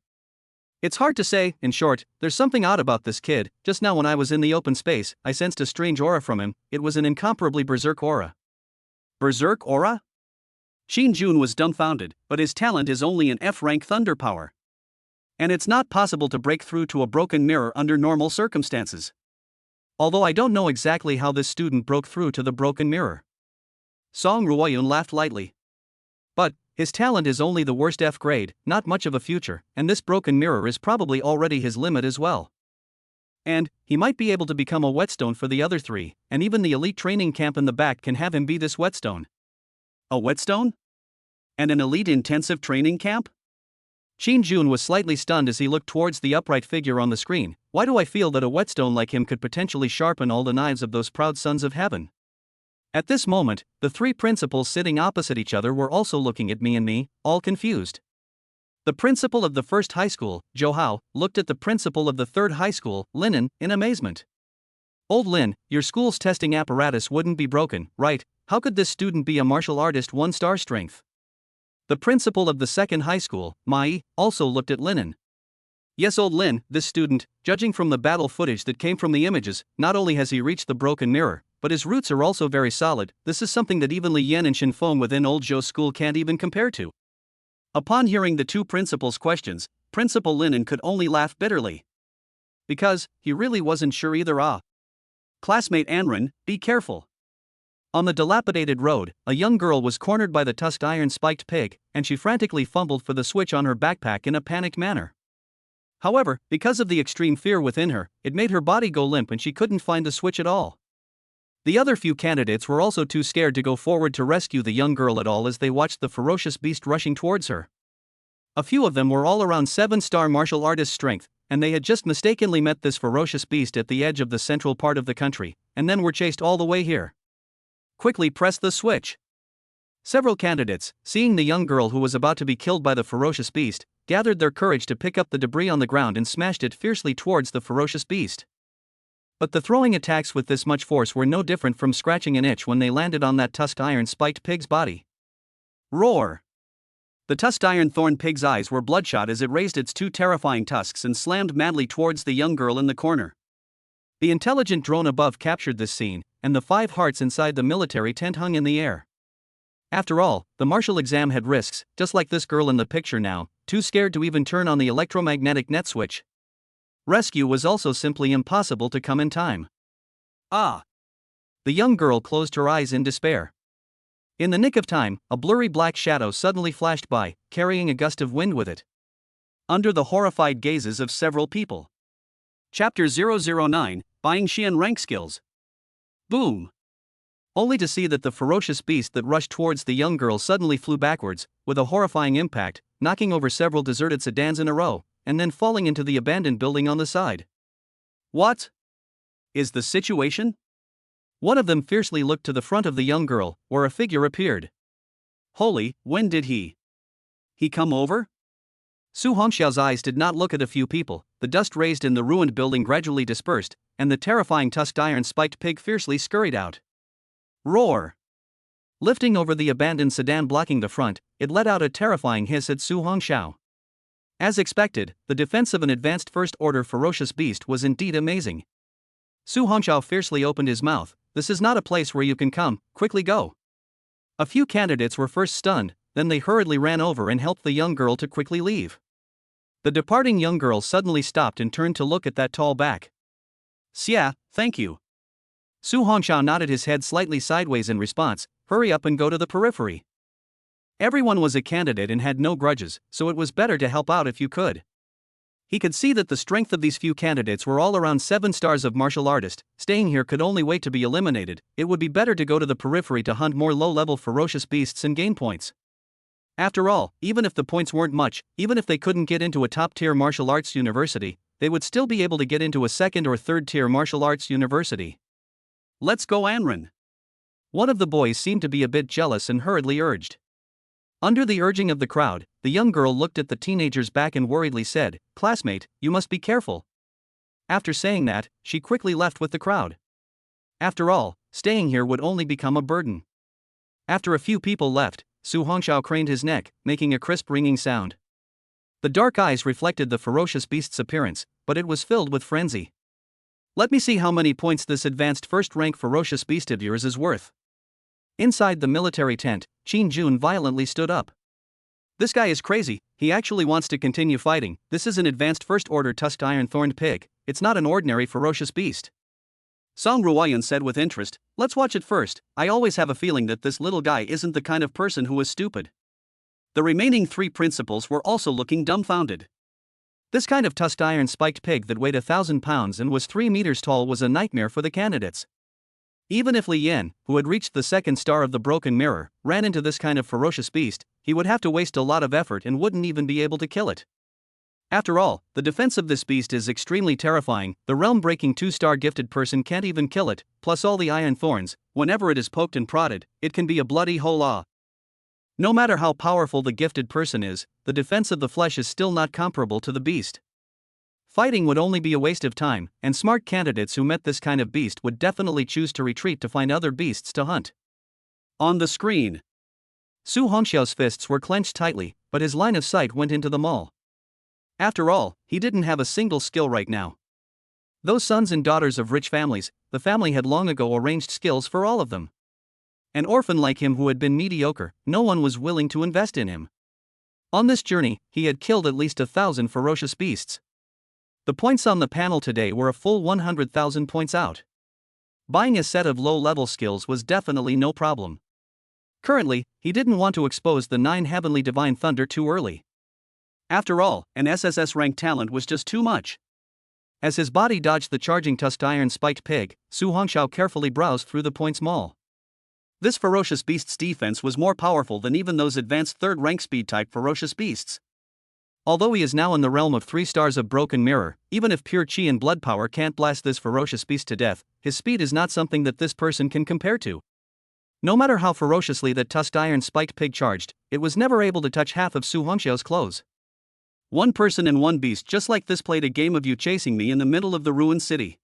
"It's hard to say, in short, there's something odd about this kid. Just now when I was in the open space, I sensed a strange aura from him. It was an incomparably berserk aura." Berserk aura? Shin Jun was dumbfounded, but his talent is only an F-rank thunder power. And it's not possible to break through to a broken mirror under normal circumstances. Although I don't know exactly how this student broke through to the broken mirror. Song Ruoyun laughed lightly. But his talent is only the worst F grade, not much of a future, and this broken mirror is probably already his limit as well. And he might be able to become a whetstone for the other three, and even the elite training camp in the back can have him be this whetstone. A whetstone? And an elite intensive training camp? Shin Jun was slightly stunned as he looked towards the upright figure on the screen. Why do I feel that a whetstone like him could potentially sharpen all the knives of those proud sons of heaven? At this moment, the three principals sitting opposite each other were also looking at me, all confused. The principal of the first high school, Jo Hao, looked at the principal of the third high school, Linen, in amazement. "Old Lin, your school's testing apparatus wouldn't be broken, right? How could this student be a martial artist 1-star strength?" The principal of the second high school, Mai, also looked at Linen. "Yes, old Lin, this student, judging from the battle footage that came from the images, not only has he reached the broken mirror, but his roots are also very solid. This is something that even Li Yan and Shin Feng within old Zhou's school can't even compare to." Upon hearing the two principals' questions, Principal Linen could only laugh bitterly. Because he really wasn't sure either. Classmate Anren, be careful. On the dilapidated road, a young girl was cornered by the tusked iron-spiked pig, and she frantically fumbled for the switch on her backpack in a panicked manner. However, because of the extreme fear within her, it made her body go limp and she couldn't find the switch at all. The other few candidates were also too scared to go forward to rescue the young girl at all as they watched the ferocious beast rushing towards her. A few of them were all around 7-star martial artist strength, and they had just mistakenly met this ferocious beast at the edge of the central part of the country, and then were chased all the way here. Quickly press the switch. Several candidates, seeing the young girl who was about to be killed by the ferocious beast, gathered their courage to pick up the debris on the ground and smashed it fiercely towards the ferocious beast. But the throwing attacks with this much force were no different from scratching an itch when they landed on that tusked iron-spiked pig's body. Roar! The tusked iron thorn pig's eyes were bloodshot as it raised its two terrifying tusks and slammed madly towards the young girl in the corner. The intelligent drone above captured this scene, and the 5 hearts inside the military tent hung in the air. After all, the martial exam had risks, just like this girl in the picture now, too scared to even turn on the electromagnetic net switch. Rescue was also simply impossible to come in time. The young girl closed her eyes in despair. In the nick of time, a blurry black shadow suddenly flashed by, carrying a gust of wind with it. Under the horrified gazes of several people. Chapter 009, Buying Xian Rank Skills. Boom! Only to see that the ferocious beast that rushed towards the young girl suddenly flew backwards, with a horrifying impact, knocking over several deserted sedans in a row, and then falling into the abandoned building on the side. What is the situation? One of them fiercely looked to the front of the young girl, where a figure appeared. Holy, when did he come over? Su Hongxiao's eyes did not look at a few people. The dust raised in the ruined building gradually dispersed, and the terrifying tusked iron-spiked pig fiercely scurried out. Roar! Lifting over the abandoned sedan blocking the front, it let out a terrifying hiss at Su Hongxiao. As expected, the defense of an advanced first-order ferocious beast was indeed amazing. Su Hongxiao fiercely opened his mouth. This is not a place where you can come, quickly go. A few candidates were first stunned, then they hurriedly ran over and helped the young girl to quickly leave. The departing young girl suddenly stopped and turned to look at that tall back. Xia, thank you. Su Hongxiao nodded his head slightly sideways in response. Hurry up and go to the periphery. Everyone was a candidate and had no grudges, so it was better to help out if you could. He could see that the strength of these few candidates were all around 7 stars of martial artist. Staying here could only wait to be eliminated. It would be better to go to the periphery to hunt more low-level ferocious beasts and gain points. After all, even if the points weren't much, even if they couldn't get into a top-tier martial arts university, they would still be able to get into a second or third-tier martial arts university. Let's go, Anren. One of the boys seemed to be a bit jealous and hurriedly urged. Under the urging of the crowd, the young girl looked at the teenager's back and worriedly said, "Classmate, you must be careful." After saying that, she quickly left with the crowd. After all, staying here would only become a burden. After a few people left, Su Hongxiao craned his neck, making a crisp ringing sound. The dark eyes reflected the ferocious beast's appearance, but it was filled with frenzy. "Let me see how many points this advanced first-rank ferocious beast of yours is worth." Inside the military tent, Qin Jun violently stood up. "This guy is crazy, he actually wants to continue fighting. This is an advanced first-order tusked iron-thorned pig, it's not an ordinary ferocious beast." Song Ruoyan said with interest, "Let's watch it first. I always have a feeling that this little guy isn't the kind of person who is stupid." The remaining three principals were also looking dumbfounded. This kind of tusked iron spiked pig that weighed 1,000 pounds and was 3 meters tall was a nightmare for the candidates. Even if Li Yan, who had reached the second star of the broken mirror, ran into this kind of ferocious beast, he would have to waste a lot of effort and wouldn't even be able to kill it. After all, the defense of this beast is extremely terrifying. The realm-breaking 2-star gifted person can't even kill it, plus all the iron thorns. Whenever it is poked and prodded, it can be a bloody hole. No matter how powerful the gifted person is, the defense of the flesh is still not comparable to the beast. Fighting would only be a waste of time, and smart candidates who met this kind of beast would definitely choose to retreat to find other beasts to hunt. On the screen, Su Hongxiao's fists were clenched tightly, but his line of sight went into them all. After all, he didn't have a single skill right now. Those sons and daughters of rich families, the family had long ago arranged skills for all of them. An orphan like him who had been mediocre, no one was willing to invest in him. On this journey, he had killed at least 1,000 ferocious beasts. The points on the panel today were a full 100,000 points out. Buying a set of low-level skills was definitely no problem. Currently, he didn't want to expose the 9 heavenly divine thunder too early. After all, an SSS rank talent was just too much. As his body dodged the charging tusked iron spiked pig, Su Hongxiao carefully browsed through the points mall. This ferocious beast's defense was more powerful than even those advanced third-rank speed-type ferocious beasts. Although he is now in the realm of 3 stars of broken mirror, even if pure chi and blood power can't blast this ferocious beast to death, his speed is not something that this person can compare to. No matter how ferociously that tusked iron spiked pig charged, it was never able to touch half of Su Hongxiao's clothes. One person and one beast just like this played a game of you chasing me in the middle of the ruined city.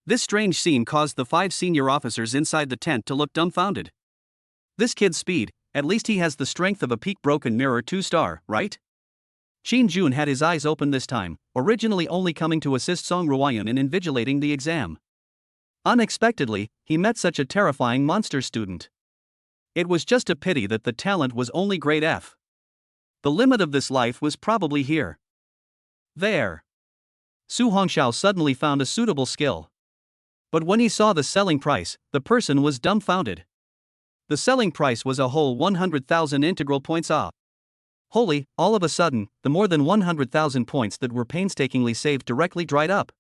This strange scene caused the 5 senior officers inside the tent to look dumbfounded. This kid's speed, at least he has the strength of a peak broken mirror 2-star, right? Qin Jun had his eyes open this time, originally only coming to assist Song Ruoyan in invigilating the exam. Unexpectedly, he met such a terrifying monster student. It was just a pity that the talent was only grade F. The limit of this life was probably here. There. Su Hongxiao suddenly found a suitable skill. But when he saw the selling price, the person was dumbfounded. The selling price was a whole 100,000 integral points off. Holy, all of a sudden, the more than 100,000 points that were painstakingly saved directly dried up.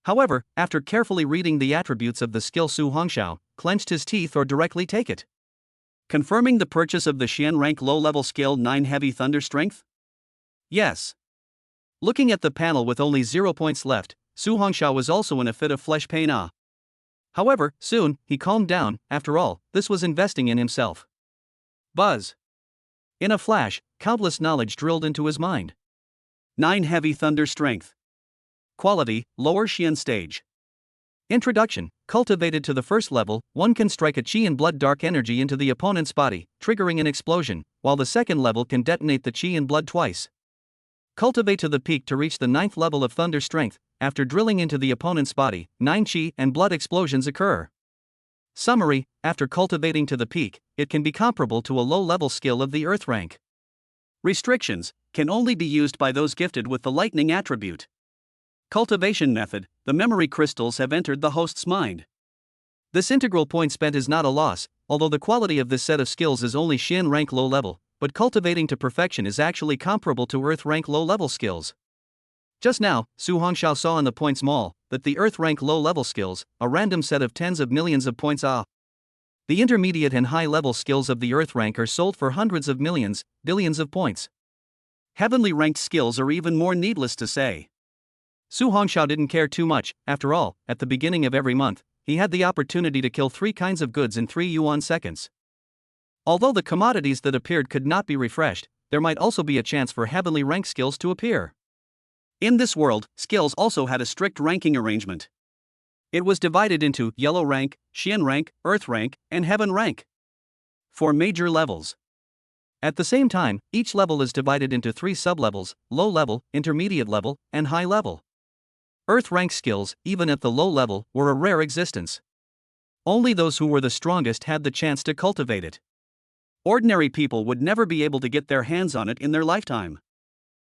However, after carefully reading the attributes of the skill, Su Hongxiao clenched his teeth or directly take it. Confirming the purchase of the Xian rank low-level skill 9 heavy thunder strength? Yes. Looking at the panel with only 0 points left, Su Hongxiao was also in a fit of flesh pain. However, soon, he calmed down. After all, this was investing in himself. Buzz. In a flash, countless knowledge drilled into his mind. 9 heavy thunder strength. Quality, lower Xian stage. Introduction. Cultivated to the first level, one can strike a chi and blood dark energy into the opponent's body, triggering an explosion, while the second level can detonate the chi and blood twice. Cultivate to the peak to reach the 9th level of thunder strength. After drilling into the opponent's body, 9 chi and blood explosions occur. Summary: after cultivating to the peak, it can be comparable to a low-level skill of the earth rank. Restrictions: can only be used by those gifted with the lightning attribute. Cultivation method: the memory crystals have entered the host's mind. This integral point spent is not a loss, although the quality of this set of skills is only Xian rank low level, but cultivating to perfection is actually comparable to earth rank low level skills. Just now, Su Hongxiao saw in the points mall that the earth rank low level skills, a random set of tens of millions of points. The intermediate and high level skills of the earth rank are sold for hundreds of millions, billions of points. Heavenly ranked skills are even more, needless to say. Su Hongxiao didn't care too much. After all, at the beginning of every month, he had the opportunity to kill 3 kinds of goods in 3 yuan seconds. Although the commodities that appeared could not be refreshed, there might also be a chance for heavenly rank skills to appear. In this world, skills also had a strict ranking arrangement. It was divided into yellow rank, Xian rank, earth rank, and heaven rank. 4 major levels. At the same time, each level is divided into 3 sublevels: low level, intermediate level, and high level. Earth rank skills, even at the low level, were a rare existence. Only those who were the strongest had the chance to cultivate it. Ordinary people would never be able to get their hands on it in their lifetime.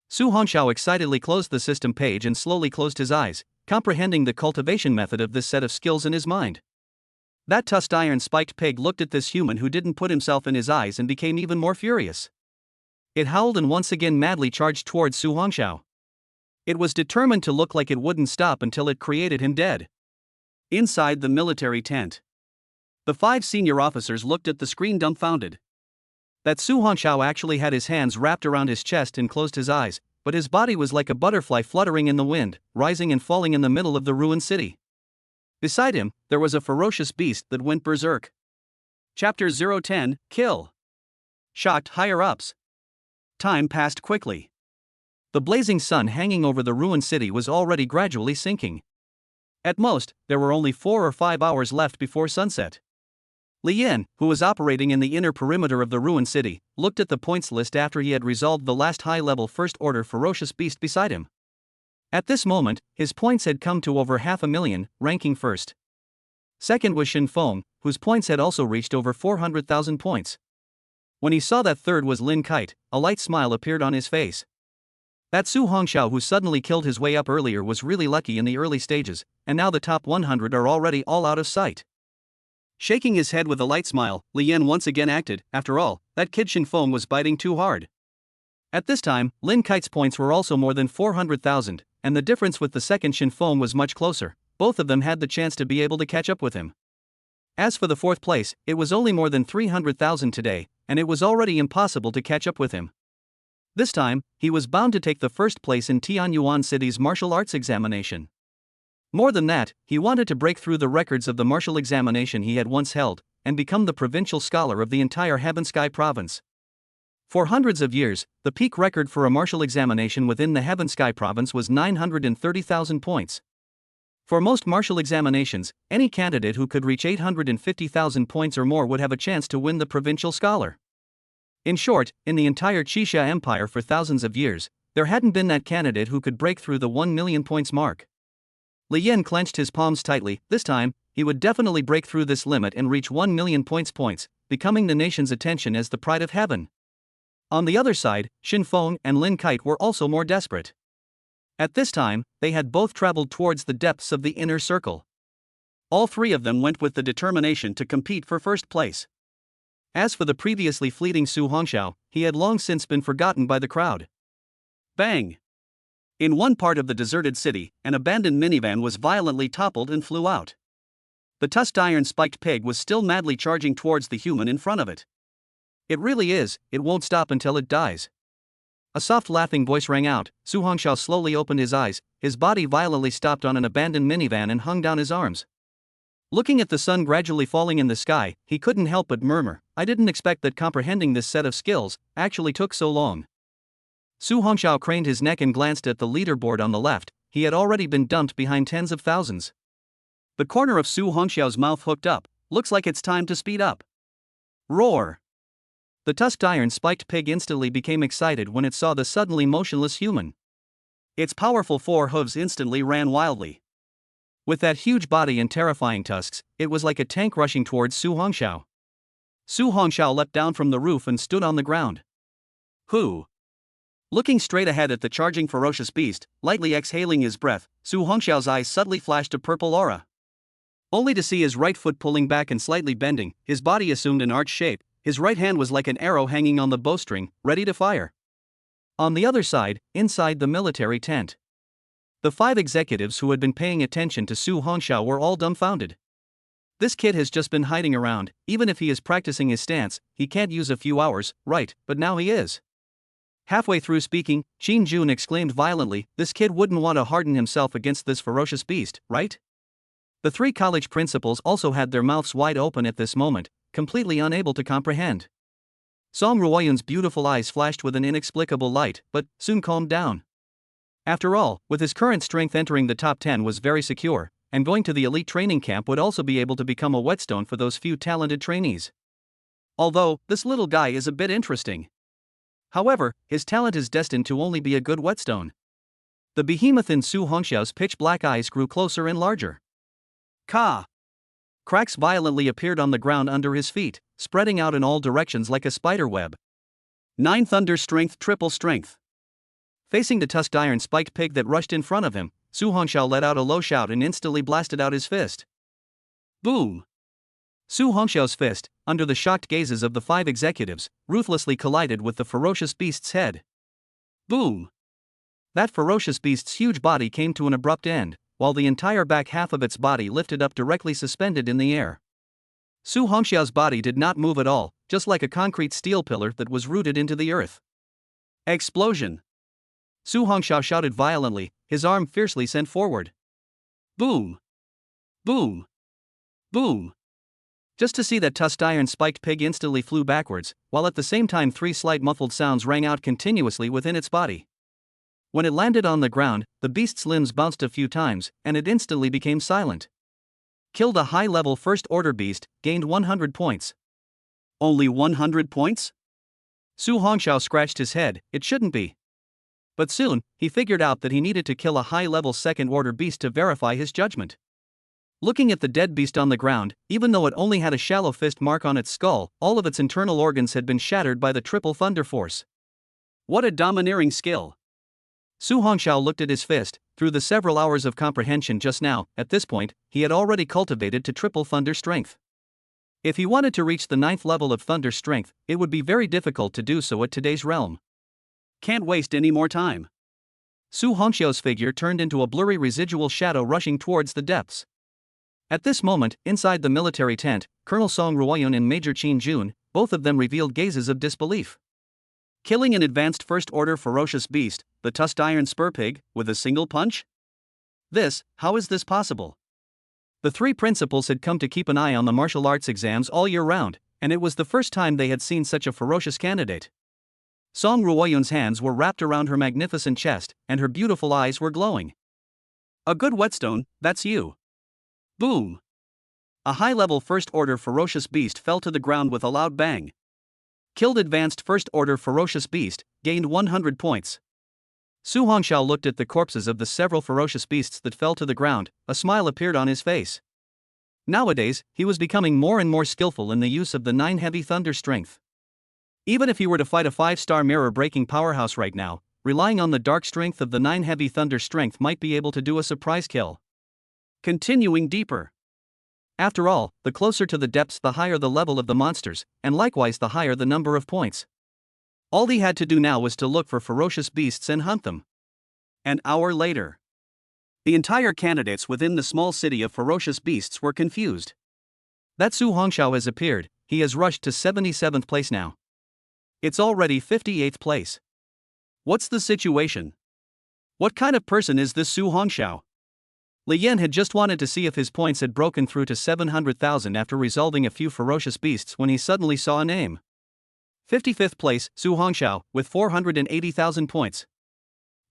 Su Hongxiao excitedly closed the system page and slowly closed his eyes, comprehending the cultivation method of this set of skills in his mind. That tusked iron spiked pig looked at this human who didn't put himself in his eyes and became even more furious. It howled and once again madly charged towards Su Hongxiao. It was determined to look like it wouldn't stop until it created him dead. Inside the military tent, the 5 senior officers looked at the screen dumbfounded. That Su Hongxiao actually had his hands wrapped around his chest and closed his eyes, but his body was like a butterfly fluttering in the wind, rising and falling in the middle of the ruined city. Beside him, there was a ferocious beast that went berserk. Chapter 010, Kill. Shocked higher-ups. Time passed quickly. The blazing sun hanging over the ruined city was already gradually sinking. At most, there were only 4 or 5 hours left before sunset. Li Yan, who was operating in the inner perimeter of the ruined city, looked at the points list after he had resolved the last high-level first-order ferocious beast beside him. At this moment, his points had come to over 500,000, ranking first. Second was Shin Feng, whose points had also reached over 400,000 points. When he saw that third was Lin Kite, a light smile appeared on his face. That Su Hongxiao who suddenly killed his way up earlier was really lucky in the early stages, and now the top 100 are already all out of sight. Shaking his head with a light smile, Li Yan once again acted. After all, that kid Shin Feng was biting too hard. At this time, Lin Kite's points were also more than 400,000, and the difference with the second Shin Feng was much closer. Both of them had the chance to be able to catch up with him. As for the fourth place, it was only more than 300,000 today, and it was already impossible to catch up with him. This time, he was bound to take the first place in Yuan City's martial arts examination. More than that, he wanted to break through the records of the martial examination he had once held, and become the provincial scholar of the entire Heaven Sky province. For hundreds of years, the peak record for a martial examination within the Heaven Sky province was 930,000 points. For most martial examinations, any candidate who could reach 850,000 points or more would have a chance to win the provincial scholar. In short, in the entire Qixia Empire for thousands of years, there hadn't been that candidate who could break through the 1 million points mark. Li Yan clenched his palms tightly. This time, he would definitely break through this limit and reach 1 million points, becoming the nation's attention as the pride of heaven. On the other side, Shin Feng and Lin Kite were also more desperate. At this time, they had both traveled towards the depths of the inner circle. All 3 of them went with the determination to compete for first place. As for the previously fleeting Su Hongxiao, he had long since been forgotten by the crowd. Bang! In one part of the deserted city, an abandoned minivan was violently toppled and flew out. The tusked iron-spiked pig was still madly charging towards the human in front of it. It really is, it won't stop until it dies. A soft laughing voice rang out. Su Hongxiao slowly opened his eyes, his body violently stopped on an abandoned minivan and hung down his arms. Looking at the sun gradually falling in the sky, he couldn't help but murmur, I didn't expect that comprehending this set of skills actually took so long. Su Hongxiao craned his neck and glanced at the leaderboard on the left. He had already been dumped behind tens of thousands. The corner of Su Hongxiao's mouth hooked up. Looks like it's time to speed up. Roar! The tusked iron-spiked pig instantly became excited when it saw the suddenly motionless human. Its powerful 4 hooves instantly ran wildly. With that huge body and terrifying tusks, it was like a tank rushing towards Su Hongxiao. Su Hongxiao leapt down from the roof and stood on the ground. Who? Looking straight ahead at the charging ferocious beast, lightly exhaling his breath, Su Hongxiao's eyes suddenly flashed a purple aura. Only to see his right foot pulling back and slightly bending, his body assumed an arch shape, his right hand was like an arrow hanging on the bowstring, ready to fire. On the other side, inside the military tent, the 5 executives who had been paying attention to Su Hongxiao were all dumbfounded. This kid has just been hiding around. Even if he is practicing his stance, he can't use a few hours, right? But now he is. Halfway through speaking, Qin Jun exclaimed violently, this kid wouldn't want to harden himself against this ferocious beast, right? The 3 college principals also had their mouths wide open at this moment, completely unable to comprehend. Song Ruoyun's beautiful eyes flashed with an inexplicable light, but soon calmed down. After all, with his current strength, entering the top 10 was very secure, and going to the elite training camp would also be able to become a whetstone for those few talented trainees. Although, this little guy is a bit interesting. However, his talent is destined to only be a good whetstone. The behemoth in Su Hongxiao's pitch-black eyes grew closer and larger. Ka! Cracks violently appeared on the ground under his feet, spreading out in all directions like a spider web. 9 Thunder Strength Triple Strength. Facing the tusked iron spiked pig that rushed in front of him, Su Hongxiao let out a low shout and instantly blasted out his fist. Boom! Su Hongxiao's fist, under the shocked gazes of the 5 executives, ruthlessly collided with the ferocious beast's head. Boom! That ferocious beast's huge body came to an abrupt end, while the entire back half of its body lifted up directly suspended in the air. Su Hongxiao's body did not move at all, just like a concrete steel pillar that was rooted into the earth. Explosion! Su Hongxiao shouted violently, his arm fiercely sent forward. Boom! Boom! Boom! Just to see that tusked iron spiked pig instantly flew backwards, while at the same time 3 slight muffled sounds rang out continuously within its body. When it landed on the ground, the beast's limbs bounced a few times, and it instantly became silent. Killed a high-level first-order beast, gained 100 points. Only 100 points? Su Hongxiao scratched his head, it shouldn't be. But soon, he figured out that he needed to kill a high-level second-order beast to verify his judgment. Looking at the dead beast on the ground, even though it only had a shallow fist mark on its skull, all of its internal organs had been shattered by the triple thunder force. What a domineering skill! Su Hongxiao looked at his fist. Through the several hours of comprehension just now, at this point, he had already cultivated to triple thunder strength. If he wanted to reach the 9th level of thunder strength, it would be very difficult to do so at today's realm. Can't waste any more time. Su Hongxiao's figure turned into a blurry residual shadow rushing towards the depths. At this moment, inside the military tent, Colonel Song Ruoyun and Major Qin Jun, both of them revealed gazes of disbelief. Killing an advanced first-order ferocious beast, the tusked iron spur pig, with a single punch? How is this possible? The 3 principals had come to keep an eye on the martial arts exams all year round, and it was the first time they had seen such a ferocious candidate. Song Ruoyun's hands were wrapped around her magnificent chest, and her beautiful eyes were glowing. A good whetstone, that's you. Boom! A high-level first-order ferocious beast fell to the ground with a loud bang. Killed advanced first-order ferocious beast, gained 100 points. Su Hongxiao looked at the corpses of the several ferocious beasts that fell to the ground, a smile appeared on his face. Nowadays, he was becoming more and more skillful in the use of the 9 heavy thunder strength. Even if he were to fight a 5-star mirror-breaking powerhouse right now, relying on the dark strength of the 9 heavy thunder strength might be able to do a surprise kill. Continuing deeper. After all, the closer to the depths the higher the level of the monsters, and likewise the higher the number of points. All he had to do now was to look for ferocious beasts and hunt them. An hour later. The entire candidates within the small city of ferocious beasts were confused. That Su Hongxiao has appeared, he has rushed to 77th place now. It's already 58th place. What's the situation? What kind of person is this Su Hongxiao? Li Yan had just wanted to see if his points had broken through to 700,000 after resolving a few ferocious beasts when he suddenly saw a name. 55th place, Su Hongxiao, with 480,000 points.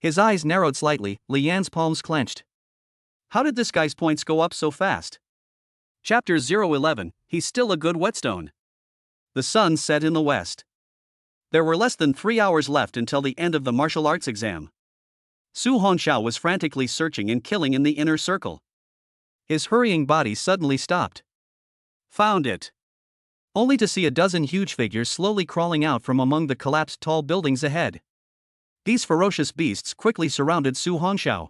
His eyes narrowed slightly, Li Yan's palms clenched. How did this guy's points go up so fast? Chapter 011, he's still a good whetstone. The sun set in the west. There were less than 3 hours left until the end of the martial arts exam. Su Hongxiao was frantically searching and killing in the inner circle. His hurrying body suddenly stopped. Found it. Only to see a dozen huge figures slowly crawling out from among the collapsed tall buildings ahead. These ferocious beasts quickly surrounded Su Hongxiao.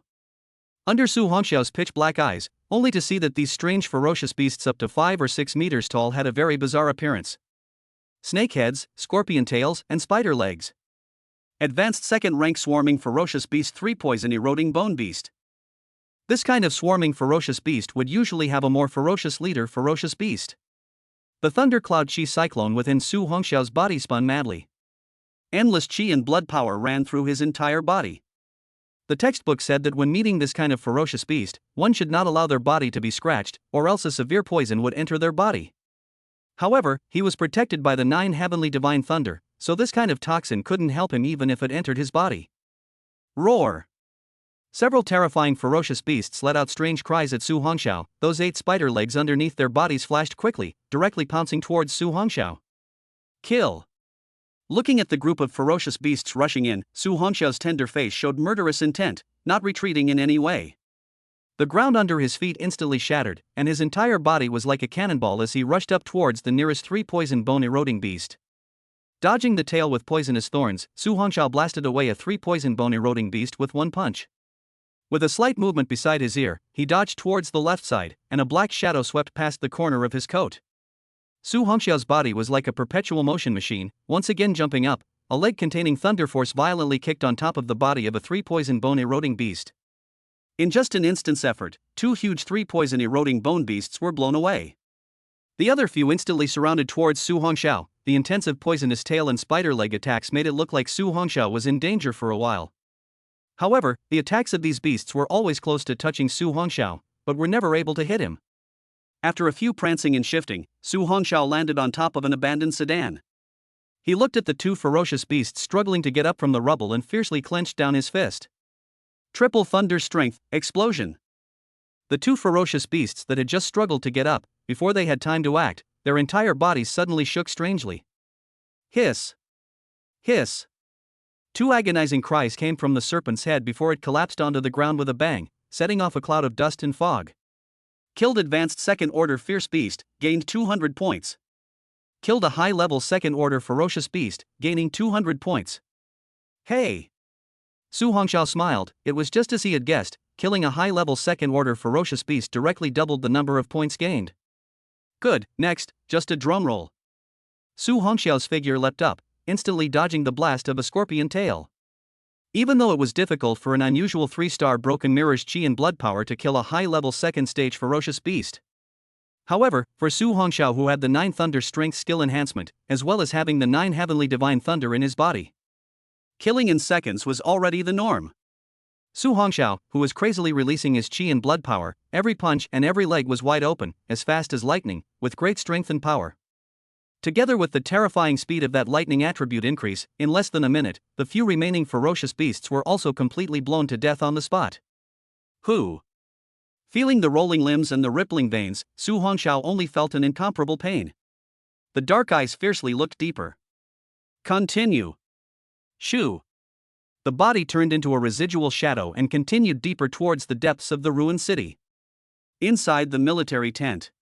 Under Su Hongxiao's pitch-black eyes, only to see that these strange ferocious beasts up to 5 or 6 meters tall had a very bizarre appearance. Snake heads, scorpion tails, and spider legs. Advanced second-rank swarming ferocious beast 3 poison eroding bone beast. This kind of swarming ferocious beast would usually have a more ferocious leader ferocious beast. The thundercloud chi cyclone within Su Hongxiao's body spun madly. Endless chi and blood power ran through his entire body. The textbook said that when meeting this kind of ferocious beast, one should not allow their body to be scratched, or else a severe poison would enter their body. However, he was protected by the 9 heavenly divine thunder, so this kind of toxin couldn't help him even if it entered his body. Roar! Several terrifying ferocious beasts let out strange cries at Su Hongxiao. Those 8 spider legs underneath their bodies flashed quickly, directly pouncing towards Su Hongxiao. Kill! Looking at the group of ferocious beasts rushing in, Su Hongxiao's tender face showed murderous intent, not retreating in any way. The ground under his feet instantly shattered, and his entire body was like a cannonball as he rushed up towards the nearest 3 poison bone-eroding beast. Dodging the tail with poisonous thorns, Su Hongxiao blasted away a 3 poison bone-eroding beast with one punch. With a slight movement beside his ear, he dodged towards the left side, and a black shadow swept past the corner of his coat. Su Hongxiao's body was like a perpetual motion machine, once again jumping up. A leg containing thunder force violently kicked on top of the body of a 3 poison bone-eroding beast. In just an instant's effort, 2 huge 3 poison-eroding bone beasts were blown away. The other few instantly surrounded towards Su Hongxiao. The intensive poisonous tail and spider leg attacks made it look like Su Hongxiao was in danger for a while. However, the attacks of these beasts were always close to touching Su Hongxiao, but were never able to hit him. After a few prancing and shifting, Su Hongxiao landed on top of an abandoned sedan. He looked at the 2 ferocious beasts struggling to get up from the rubble and fiercely clenched down his fist. Triple thunder strength, explosion. The 2 ferocious beasts that had just struggled to get up, before they had time to act, their entire bodies suddenly shook strangely. Hiss! Hiss! 2 agonizing cries came from the serpent's head before it collapsed onto the ground with a bang, setting off a cloud of dust and fog. Killed advanced second-order fierce beast, gained 200 points. Killed a high-level second-order ferocious beast, gaining 200 points. Hey! Su Hongxiao smiled. It was just as he had guessed, killing a high-level second-order ferocious beast directly doubled the number of points gained. Good, next, just a drum roll. Su Hongxiao's figure leapt up, instantly dodging the blast of a scorpion tail. Even though it was difficult for an unusual 3-star broken mirror's chi and blood power to kill a high-level second-stage ferocious beast. However, for Su Hongxiao, who had the 9 thunder strength skill enhancement, as well as having the 9 heavenly divine thunder in his body, killing in seconds was already the norm. Su Hongxiao, who was crazily releasing his chi and blood power, every punch and every leg was wide open, as fast as lightning, with great strength and power. Together with the terrifying speed of that lightning attribute increase, in less than a minute, the few remaining ferocious beasts were also completely blown to death on the spot. Who? Feeling the rolling limbs and the rippling veins, Su Hongxiao only felt an incomparable pain. The dark eyes fiercely looked deeper. Continue. Shoo. The body turned into a residual shadow and continued deeper towards the depths of the ruined city. Inside the military tent,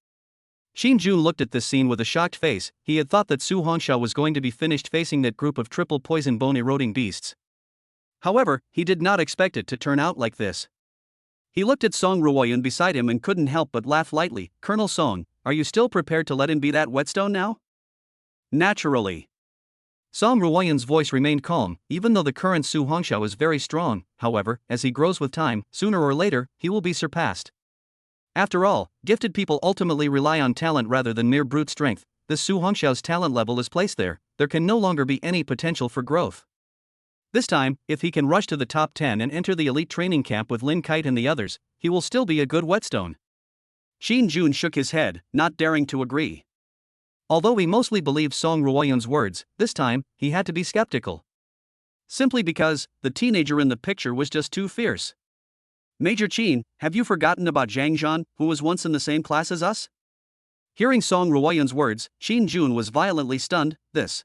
Xin Jun looked at this scene with a shocked face. He had thought that Su Hongxiao was going to be finished facing that group of triple poison bone-eroding beasts. However, he did not expect it to turn out like this. He looked at Song Ruoyan beside him and couldn't help but laugh lightly. Colonel Song, are you still prepared to let him be that whetstone now? Naturally. Song Ruoyan's voice remained calm. Even though the current Su Hongxiao is very strong, however, as he grows with time, sooner or later, he will be surpassed. After all, gifted people ultimately rely on talent rather than mere brute strength. This Su Hongxiao's talent level is placed there. There can no longer be any potential for growth. This time, if he can rush to the top 10 and enter the elite training camp with Lin Kite and the others, he will still be a good whetstone. Xin Jun shook his head, not daring to agree. Although he mostly believed Song Ruoyan's words, this time, he had to be skeptical. Simply because, the teenager in the picture was just too fierce. Major Qin, have you forgotten about Zhang Zhan, who was once in the same class as us? Hearing Song Ruoyan's words, Xin Jun was violently stunned. This.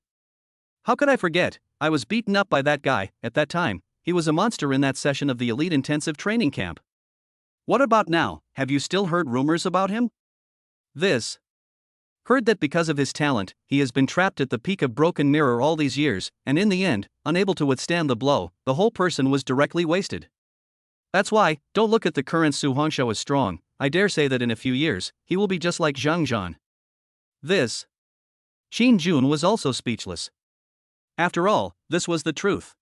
How could I forget? I was beaten up by that guy. At that time, he was a monster in that session of the elite intensive training camp. What about now? Have you still heard rumors about him? This. Heard that because of his talent, he has been trapped at the peak of Broken Mirror all these years, and in the end, unable to withstand the blow, the whole person was directly wasted. That's why, don't look at the current Su Hongxiao as strong. I dare say that in a few years, he will be just like Zhang Zhan. This. Xin Jun was also speechless. After all, this was the truth.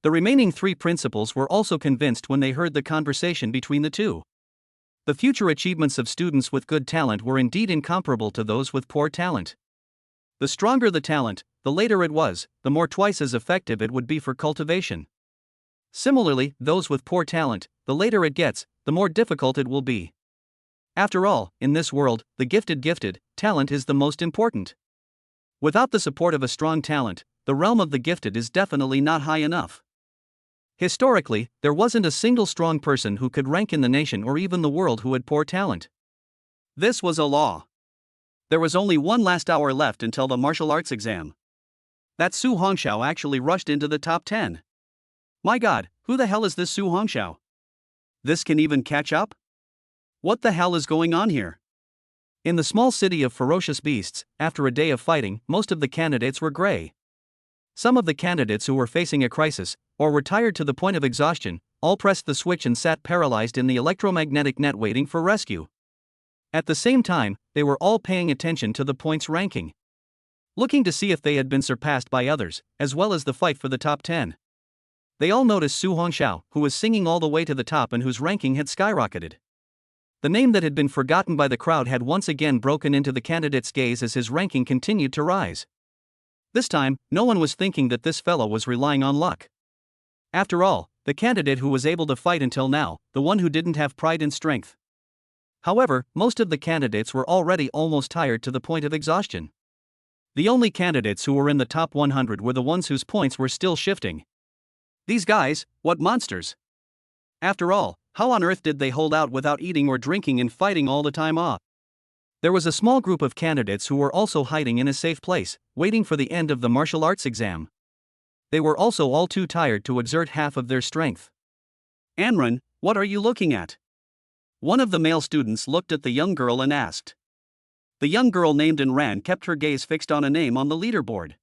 The remaining 3 principals were also convinced when they heard the conversation between the two. The future achievements of students with good talent were indeed incomparable to those with poor talent. The stronger the talent, the later it was, the more twice as effective it would be for cultivation. Similarly, those with poor talent, the later it gets, the more difficult it will be. After all, in this world, the gifted, talent is the most important. Without the support of a strong talent, the the realm of the gifted is definitely not high enough. Historically, there wasn't a single strong person who could rank in the nation or even the world who had poor talent. This was a law. There was only one last hour left until the martial arts exam. That Su Hongxiao actually rushed into the top 10. My god, who the hell is this Su Hongxiao? This can even catch up? What the hell is going on here? In the small city of ferocious beasts, after a day of fighting, most of the candidates were gray. Some of the candidates who were facing a crisis, or were tired to the point of exhaustion, all pressed the switch and sat paralyzed in the electromagnetic net waiting for rescue. At the same time, they were all paying attention to the points ranking, looking to see if they had been surpassed by others, as well as the fight for the top 10. They all noticed Su Hongxiao, who was singing all the way to the top and whose ranking had skyrocketed. The name that had been forgotten by the crowd had once again broken into the candidate's gaze as his ranking continued to rise. This time, no one was thinking that this fellow was relying on luck. After all, the candidate who was able to fight until now, the one who didn't have pride and strength. However, most of the candidates were already almost tired to the point of exhaustion. The only candidates who were in the top 100 were the ones whose points were still shifting. These guys, what monsters! After all, how on earth did they hold out without eating or drinking and fighting all the time off? There was a small group of candidates who were also hiding in a safe place, waiting for the end of the martial arts exam. They were also all too tired to exert half of their strength. Anran, what are you looking at? One of the male students looked at the young girl and asked. The young girl named Anran kept her gaze fixed on a name on the leaderboard.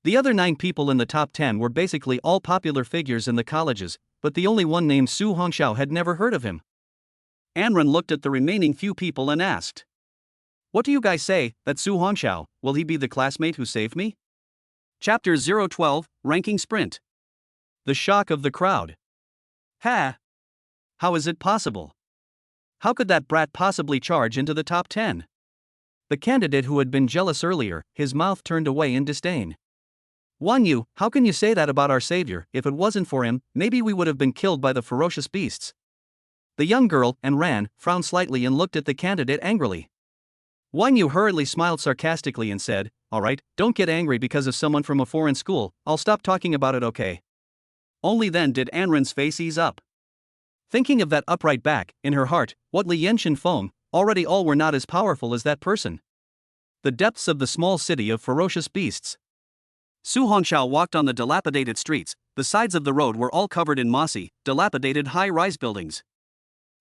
The other 9 people in the top 10 were basically all popular figures in the colleges, but the only one named Su Hongxiao had never heard of him. Anran looked at the remaining few people and asked. What do you guys say, that Su Hongxiao, will he be the classmate who saved me? Chapter 012, Ranking Sprint. The shock of the crowd. Ha! How is it possible? How could that brat possibly charge into the top 10? The candidate who had been jealous earlier, his mouth turned away in disdain. Wan Yu, how can you say that about our savior? If it wasn't for him, maybe we would have been killed by the ferocious beasts. The young girl, Anran, frowned slightly and looked at the candidate angrily. Wan Yu hurriedly smiled sarcastically and said, Alright, don't get angry because of someone from a foreign school, I'll stop talking about it, okay? Only then did Anran's face ease up. Thinking of that upright back, in her heart, what Li Yenshin Feng, already all were not as powerful as that person. The depths of the small city of ferocious beasts. Su Hongxiao walked on the dilapidated streets. The sides of the road were all covered in mossy, dilapidated high-rise buildings.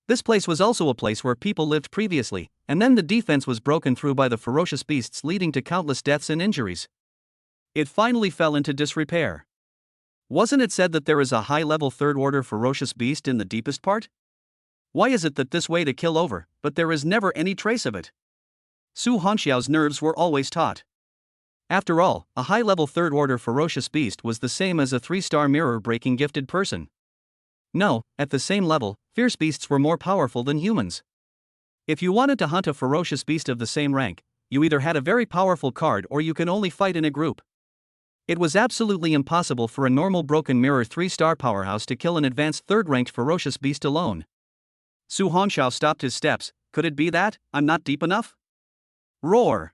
This place was also a place where people lived previously, and then the defense was broken through by the ferocious beasts, leading to countless deaths and injuries. It finally fell into disrepair. Wasn't it said that there is a high-level third-order ferocious beast in the deepest part? Why is it that this way to kill over, but there is never any trace of it? Su Hongxiao's nerves were always taut. After all, a high-level third-order ferocious beast was the same as a 3-star mirror-breaking gifted person. No, at the same level, fierce beasts were more powerful than humans. If you wanted to hunt a ferocious beast of the same rank, you either had a very powerful card or you can only fight in a group. It was absolutely impossible for a normal broken mirror 3-star powerhouse to kill an advanced 3rd-ranked ferocious beast alone. Su Hongxiao stopped his steps. Could it be that I'm not deep enough? Roar!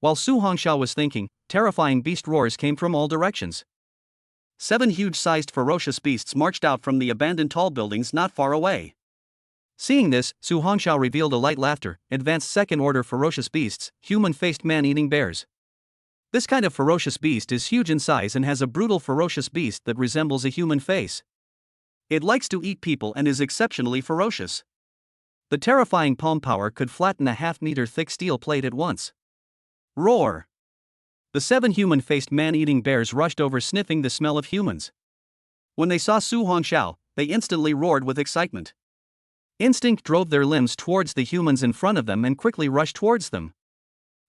While Su Hongxiao was thinking, terrifying beast roars came from all directions. 7 huge-sized ferocious beasts marched out from the abandoned tall buildings not far away. Seeing this, Su Hongxiao revealed a light laughter. Advanced 2nd-order ferocious beasts, human-faced man-eating bears. This kind of ferocious beast is huge in size and has a brutal ferocious beast that resembles a human face. It likes to eat people and is exceptionally ferocious. The terrifying palm power could flatten a half-meter thick steel plate at once. Roar! The 7 human-faced man-eating bears rushed over, sniffing the smell of humans. When they saw Su Hongxiao, they instantly roared with excitement. Instinct drove their limbs towards the humans in front of them and quickly rushed towards them.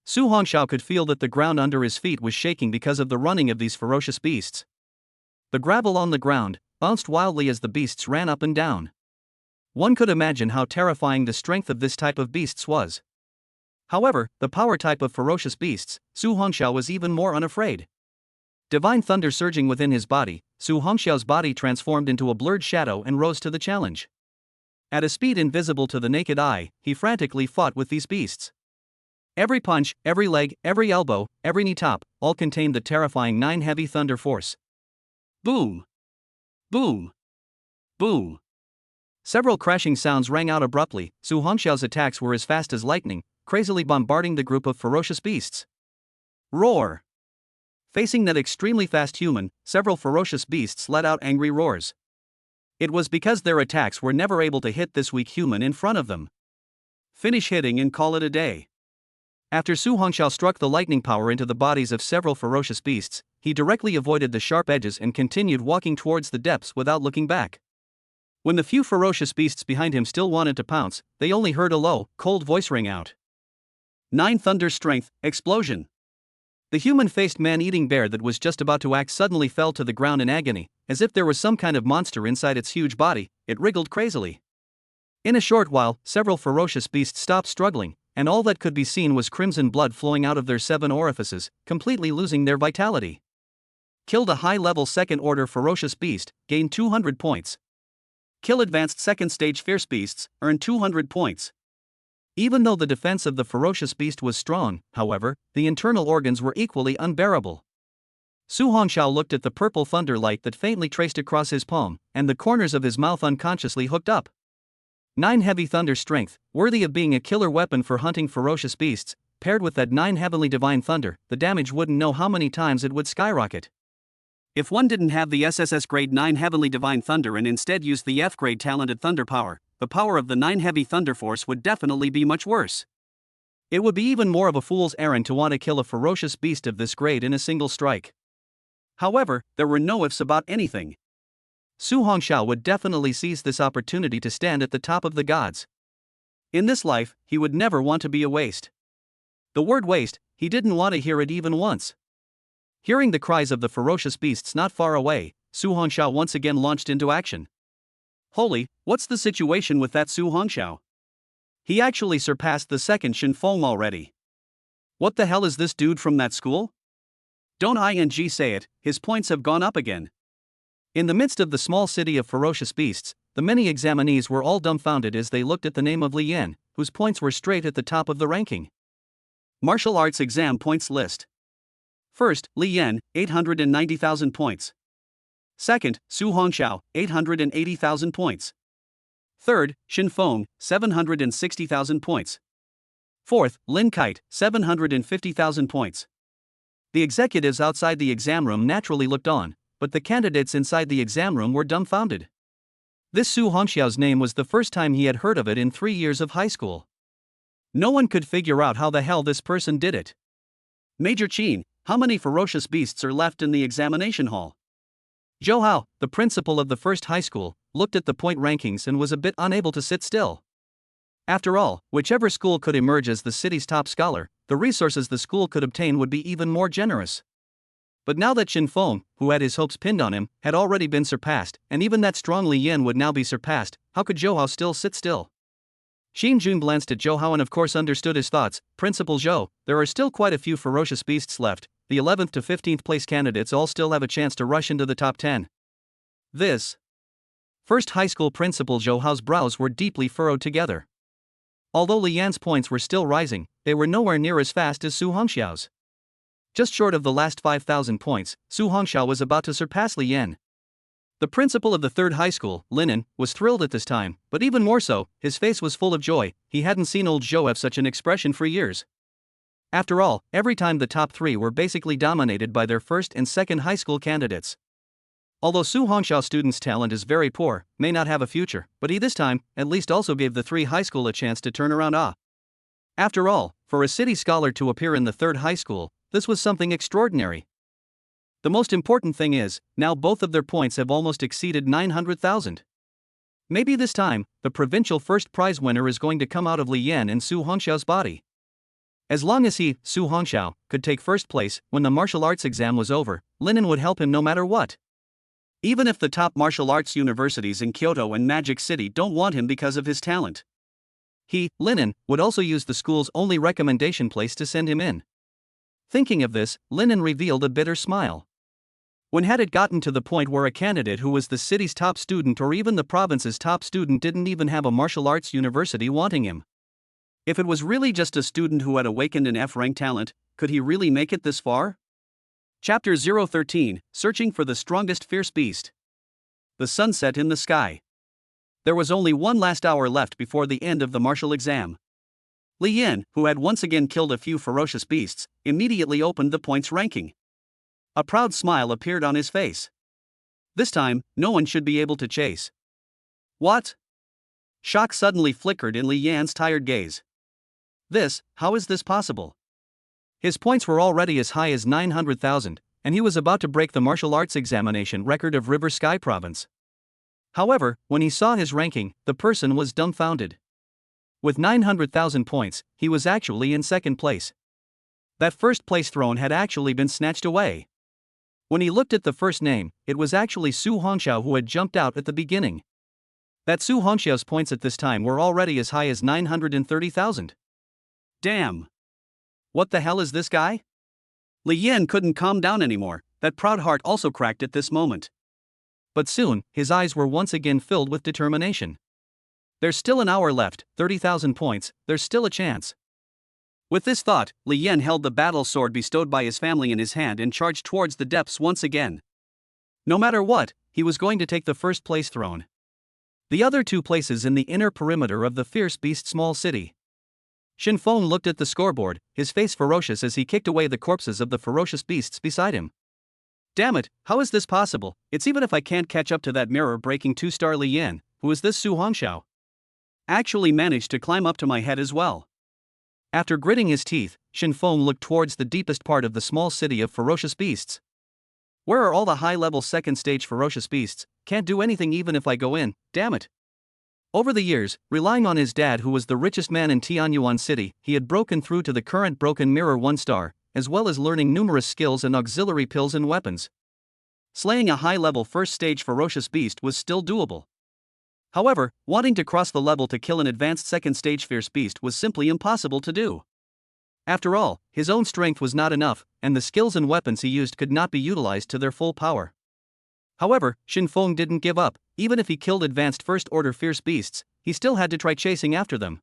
Su Hongxiao could feel that the ground under his feet was shaking because of the running of these ferocious beasts. The gravel on the ground bounced wildly as the beasts ran up and down. One could imagine how terrifying the strength of this type of beasts was. However, the power type of ferocious beasts, Su Hongxiao was even more unafraid. Divine thunder surging within his body, Su Hongxiao's body transformed into a blurred shadow and rose to the challenge. At a speed invisible to the naked eye, he frantically fought with these beasts. Every punch, every leg, every elbow, every knee top, all contained the terrifying 9 heavy thunder force. Boom! Boom! Boom! Several crashing sounds rang out abruptly. Su Hongxiao's attacks were as fast as lightning, crazily bombarding the group of ferocious beasts. Roar! Facing that extremely fast human, several ferocious beasts let out angry roars. It was because their attacks were never able to hit this weak human in front of them. Finish hitting and call it a day. After Su Hongxiao struck the lightning power into the bodies of several ferocious beasts, he directly avoided the sharp edges and continued walking towards the depths without looking back. When the few ferocious beasts behind him still wanted to pounce, they only heard a low, cold voice ring out. 9 thunder strength, explosion. The human-faced man-eating bear that was just about to act suddenly fell to the ground in agony, as if there was some kind of monster inside its huge body. It wriggled crazily. In a short while, several ferocious beasts stopped struggling, and all that could be seen was crimson blood flowing out of their 7 orifices, completely losing their vitality. Killed a high-level second-order ferocious beast, gained 200 points. Kill advanced second-stage fierce beasts, earned 200 points. Even though the defense of the ferocious beast was strong, however, the internal organs were equally unbearable. Su Hongxiao looked at the purple thunder light that faintly traced across his palm, and the corners of his mouth unconsciously hooked up. 9 heavy thunder strength, worthy of being a killer weapon for hunting ferocious beasts, paired with that 9 heavenly divine thunder, the damage wouldn't know how many times it would skyrocket. If one didn't have the SSS-Grade 9 heavenly divine thunder and instead used the F-Grade talented thunder power, the power of the 9 heavy thunder force would definitely be much worse. It would be even more of a fool's errand to want to kill a ferocious beast of this grade in a single strike. However, there were no ifs about anything. Su Hongxiao would definitely seize this opportunity to stand at the top of the gods. In this life, he would never want to be a waste. The word waste, he didn't want to hear it even once. Hearing the cries of the ferocious beasts not far away, Su Hongxiao once again launched into action. Holy, what's the situation with that Su Hongxiao? He actually surpassed the second Shen Feng already. What the hell is this dude from that school? Don't ing say it, his points have gone up again. In the midst of the small city of ferocious beasts, the many examinees were all dumbfounded as they looked at the name of Li Yan, whose points were straight at the top of the ranking. Martial Arts Exam Points List. First, Li Yan, 890,000 points. Second, Su Hongxiao, 880,000 points. Third, Shen Feng, 760,000 points. Fourth, Lin Kite, 750,000 points. The executives outside the exam room naturally looked on, but the candidates inside the exam room were dumbfounded. This Su Hongxiao's name was the first time he had heard of it in 3 years of high school. No one could figure out how the hell this person did it. Major Qin, how many ferocious beasts are left in the examination hall? Zhou Hao, the principal of the first high school, looked at the point rankings and was a bit unable to sit still. After all, whichever school could emerge as the city's top scholar, the resources the school could obtain would be even more generous. But now that Shen Feng, who had his hopes pinned on him, had already been surpassed, and even that strong Li Yan would now be surpassed, how could Zhou Hao still sit still? Xin Jun glanced at Zhou Hao and of course understood his thoughts. Principal Zhou, there are still quite a few ferocious beasts left. The 11th to 15th place candidates all still have a chance to rush into the top 10. This. First high school principal Zhou Hao's brows were deeply furrowed together. Although Li Yan's points were still rising, they were nowhere near as fast as Su Hongxiao's. Just short of the last 5,000 points, Su Hongxiao was about to surpass Li Yan. The principal of the third high school, Linen, was thrilled at this time, but even more so, his face was full of joy. He hadn't seen old Zhou have such an expression for years. After all, every time the top 3 were basically dominated by their first and second high school candidates. Although Su Hongxiao's student's talent is very poor, may not have a future, but he this time, at least also gave the 3 high school a chance to turn around. After all, for a city scholar to appear in the third high school, this was something extraordinary. The most important thing is, now both of their points have almost exceeded 900,000. Maybe this time, the provincial first prize winner is going to come out of Li Yan and Su Hongxiao's body. As long as he, Su Hongxiao, could take first place when the martial arts exam was over, Linen would help him no matter what. Even if the top martial arts universities in Kyoto and Magic City don't want him because of his talent. He, Linen, would also use the school's only recommendation place to send him in. Thinking of this, Linen revealed a bitter smile. When had it gotten to the point where a candidate who was the city's top student or even the province's top student didn't even have a martial arts university wanting him? If it was really just a student who had awakened an F-rank talent, could he really make it this far? Chapter 013, Searching for the Strongest Fierce Beast. The sun set in the sky. There was only one last hour left before the end of the martial exam. Li Yan, who had once again killed a few ferocious beasts, immediately opened the points ranking. A proud smile appeared on his face. This time, no one should be able to chase. What? Shock suddenly flickered in Li Yan's tired gaze. How is this possible? His points were already as high as 900,000, and he was about to break the martial arts examination record of River Sky Province. However, when he saw his ranking, the person was dumbfounded. With 900,000 points, he was actually in second place. That first place throne had actually been snatched away. When he looked at the first name, it was actually Su Hongxiao who had jumped out at the beginning. That Su Hongxiao's points at this time were already as high as 930,000. Damn! What the hell is this guy? Li Yan couldn't calm down anymore, that proud heart also cracked at this moment. But soon, his eyes were once again filled with determination. There's still an hour left, 30,000 points, there's still a chance. With this thought, Li Yan held the battle sword bestowed by his family in his hand and charged towards the depths once again. No matter what, he was going to take the first place throne. The other two places in the inner perimeter of the fierce beast small city. Shin Feng looked at the scoreboard, his face ferocious as he kicked away the corpses of the ferocious beasts beside him. Damn it, how is this possible? It's even if I can't catch up to that mirror-breaking 2-star Li Yan, who is this Su Hongxiao? Actually managed to climb up to my head as well. After gritting his teeth, Shin Feng looked towards the deepest part of the small city of ferocious beasts. Where are all the high-level second-stage ferocious beasts? Can't do anything even if I go in, damn it. Over the years, relying on his dad who was the richest man in Tianyuan City, he had broken through to the current broken mirror 1-star, as well as learning numerous skills and auxiliary pills and weapons. Slaying a high-level first-stage ferocious beast was still doable. However, wanting to cross the level to kill an advanced second-stage fierce beast was simply impossible to do. After all, his own strength was not enough, and the skills and weapons he used could not be utilized to their full power. However, Shin Feng didn't give up. Even if he killed advanced first-order fierce beasts, he still had to try chasing after them.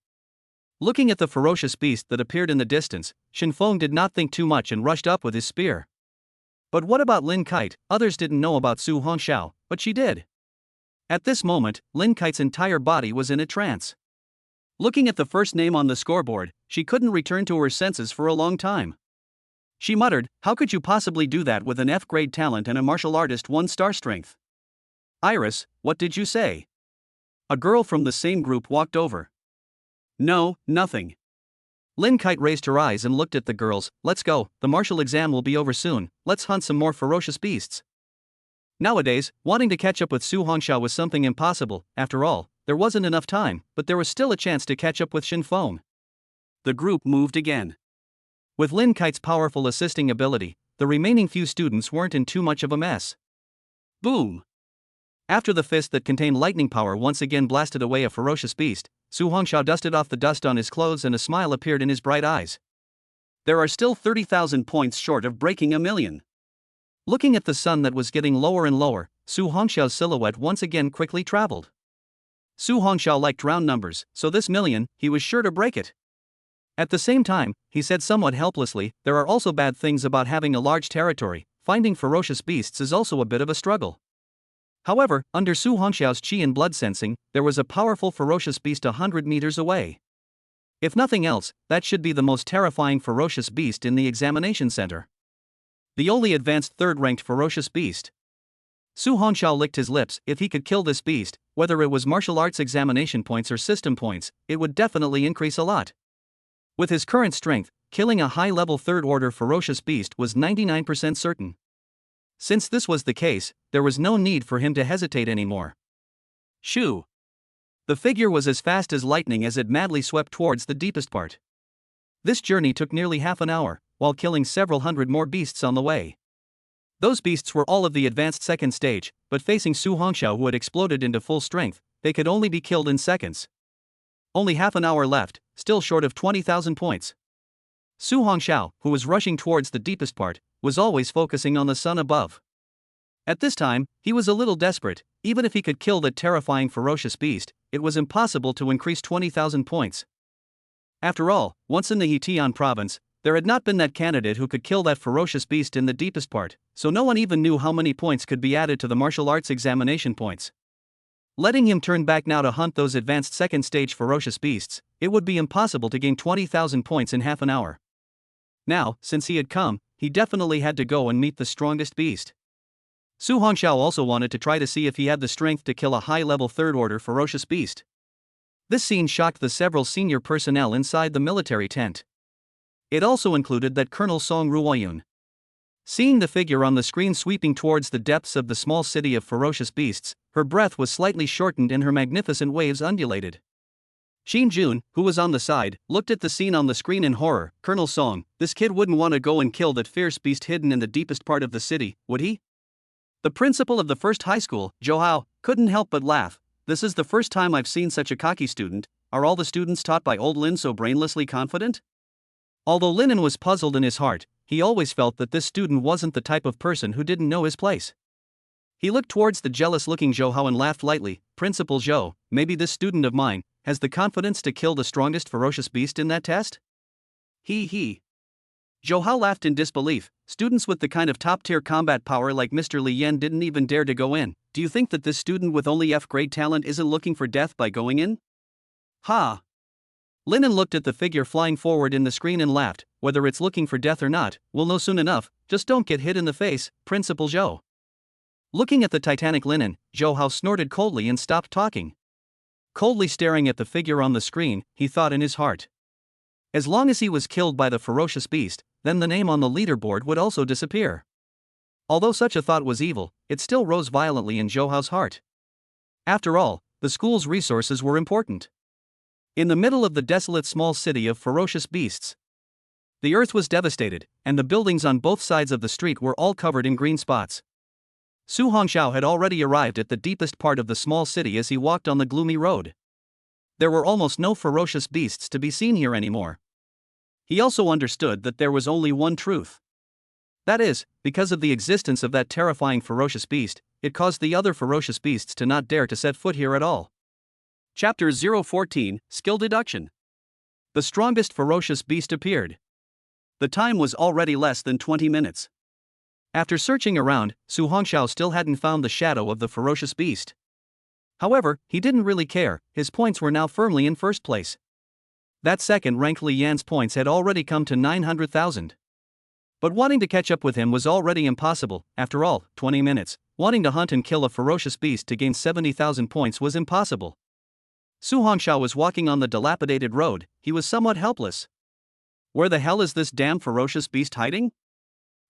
Looking at the ferocious beast that appeared in the distance, Shin Feng did not think too much and rushed up with his spear. But what about Lin Kite? Others didn't know about Su Hongxiao, but she did. At this moment, Lin Kite's entire body was in a trance. Looking at the first name on the scoreboard, she couldn't return to her senses for a long time. She muttered, how could you possibly do that with an F-grade talent and a martial artist 1-star strength? Iris, what did you say? A girl from the same group walked over. No, nothing. Lin Kite raised her eyes and looked at the girls. Let's go, the martial exam will be over soon, let's hunt some more ferocious beasts. Nowadays, wanting to catch up with Su Hongxiao was something impossible. After all, there wasn't enough time, but there was still a chance to catch up with Shin Feng. The group moved again. With Lin Kite's powerful assisting ability, the remaining few students weren't in too much of a mess. Boom! After the fist that contained lightning power once again blasted away a ferocious beast, Su Hongxiao dusted off the dust on his clothes and a smile appeared in his bright eyes. There are still 30,000 points short of breaking 1,000,000. Looking at the sun that was getting lower and lower, Su Hongxiao's silhouette once again quickly traveled. Su Hongxiao liked round numbers, so this 1,000,000, he was sure to break it. At the same time, he said somewhat helplessly, there are also bad things about having a large territory. Finding ferocious beasts is also a bit of a struggle. However, under Su Hongxiao's qi and blood sensing, there was a powerful ferocious beast 100 meters away. If nothing else, that should be the most terrifying ferocious beast in the examination center. The only advanced third-ranked ferocious beast. Su Hongxiao licked his lips. If he could kill this beast, whether it was martial arts examination points or system points, it would definitely increase a lot. With his current strength, killing a high-level third-order ferocious beast was 99% certain. Since this was the case, there was no need for him to hesitate anymore. Shoo! The figure was as fast as lightning as it madly swept towards the deepest part. This journey took nearly half an hour, while killing several hundred more beasts on the way. Those beasts were all of the advanced second stage, but facing Su Hongxiao who had exploded into full strength, they could only be killed in seconds. Only half an hour left, still short of 20,000 points. Su Hongxiao, who was rushing towards the deepest part, was always focusing on the sun above. At this time, he was a little desperate. Even if he could kill that terrifying ferocious beast, it was impossible to increase 20,000 points. After all, once in the Hetian province, there had not been that candidate who could kill that ferocious beast in the deepest part, so no one even knew how many points could be added to the martial arts examination points. Letting him turn back now to hunt those advanced second stage ferocious beasts, it would be impossible to gain 20,000 points in half an hour. Now, since he had come, he definitely had to go and meet the strongest beast. Su Hongxiao also wanted to try to see if he had the strength to kill a high-level third-order ferocious beast. This scene shocked the several senior personnel inside the military tent. It also included that Colonel Song Ruoyun. Seeing the figure on the screen sweeping towards the depths of the small city of ferocious beasts, her breath was slightly shortened and her magnificent waves undulated. Xin Jun, who was on the side, looked at the scene on the screen in horror. Colonel Song, this kid wouldn't want to go and kill that fierce beast hidden in the deepest part of the city, would he? The principal of the first high school, Zhou Hao, couldn't help but laugh. This is the first time I've seen such a cocky student. Are all the students taught by old Lin so brainlessly confident? Although Linen was puzzled in his heart, he always felt that this student wasn't the type of person who didn't know his place. He looked towards the jealous-looking Zhou Hao and laughed lightly. Principal Zhou, maybe this student of mine has the confidence to kill the strongest ferocious beast in that test? He. Zhou Hao laughed in disbelief. Students with the kind of top-tier combat power like Mr. Li Yan didn't even dare to go in. Do you think that this student with only F-grade talent isn't looking for death by going in? Ha! Linen looked at the figure flying forward in the screen and laughed. Whether it's looking for death or not, we'll know soon enough. Just don't get hit in the face, Principal Zhou. Looking at the titanic Linen, Zhou Hao snorted coldly and stopped talking. Coldly staring at the figure on the screen, he thought in his heart. As long as he was killed by the ferocious beast, then the name on the leaderboard would also disappear. Although such a thought was evil, it still rose violently in Zhou Hao's heart. After all, the school's resources were important. In the middle of the desolate small city of ferocious beasts, the earth was devastated, and the buildings on both sides of the street were all covered in green spots. Su Hongxiao had already arrived at the deepest part of the small city as he walked on the gloomy road. There were almost no ferocious beasts to be seen here anymore. He also understood that there was only one truth. That is, because of the existence of that terrifying ferocious beast, it caused the other ferocious beasts to not dare to set foot here at all. Chapter 014, Skill Deduction. The strongest ferocious beast appeared. The time was already less than 20 minutes. After searching around, Su Hongxiao still hadn't found the shadow of the ferocious beast. However, he didn't really care. His points were now firmly in first place. That second-ranked Li Yan's points had already come to 900,000. But wanting to catch up with him was already impossible. After all, 20 minutes, wanting to hunt and kill a ferocious beast to gain 70,000 points was impossible. Su Hongxiao was walking on the dilapidated road. He was somewhat helpless. Where the hell is this damn ferocious beast hiding?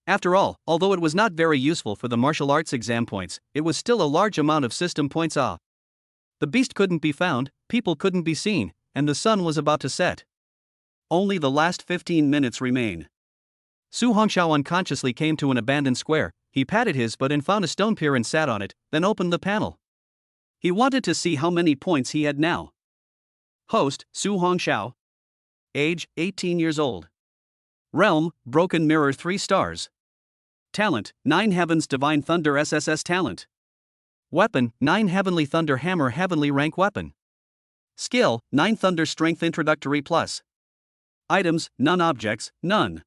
After all, although it was not very useful for the martial arts exam points, it was still a large amount of system points. The beast couldn't be found, people couldn't be seen, and the sun was about to set. Only the last 15 minutes remain. Su Hongxiao unconsciously came to an abandoned square. He patted his butt and found a stone pier and sat on it, then opened the panel. He wanted to see how many points he had now. Host, Su Hongxiao. Age, 18 years old. Realm, Broken Mirror 3 stars. Talent, 9 Heavens Divine Thunder SSS Talent. Weapon, 9 Heavenly Thunder Hammer Heavenly Rank Weapon. Skill, 9 Thunder Strength Introductory Plus. Items, none. Objects, none.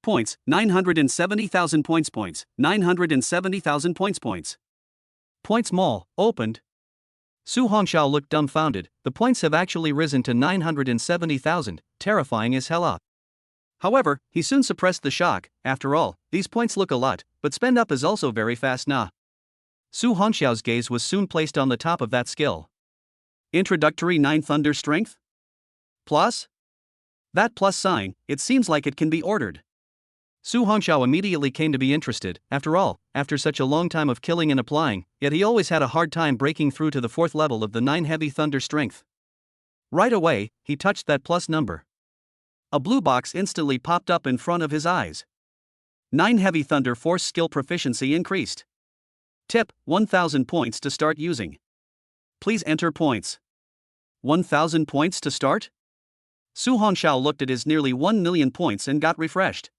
Points, 970,000 points. 970,000 points. Points Mall, opened. Su Hongxiao looked dumbfounded. The points have actually risen to 970,000, terrifying as hell. However, he soon suppressed the shock. After all, these points look a lot, but spend up is also very fast. Su Hongxiao's gaze was soon placed on the top of that skill. Introductory 9 Thunder Strength? Plus? That plus sign, it seems like it can be ordered. Su Hongxiao immediately came to be interested. After all, after such a long time of killing and applying, yet he always had a hard time breaking through to the 4th level of the 9 Heavy Thunder Strength. Right away, he touched that plus number. A blue box instantly popped up in front of his eyes. 9 Heavy Thunder Force Skill Proficiency increased. Tip, 1,000 points to start using. Please enter points. 1,000 points to start? Su Hongxiao looked at his nearly 1 million points and got refreshed.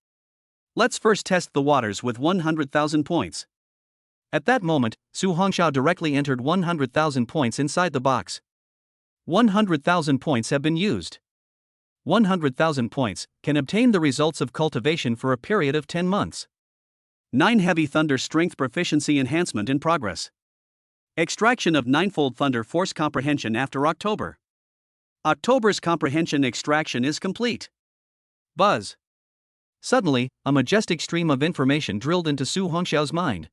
Let's first test the waters with 100,000 points. At that moment, Su Hongxiao directly entered 100,000 points inside the box. 100,000 points have been used. 100,000 points, can obtain the results of cultivation for a period of 10 months. 9 Heavy Thunder Strength Proficiency Enhancement in progress. Extraction of Ninefold Thunder Force Comprehension after October. October's comprehension extraction is complete. Buzz. Suddenly, a majestic stream of information drilled into Su Hongxiao's mind.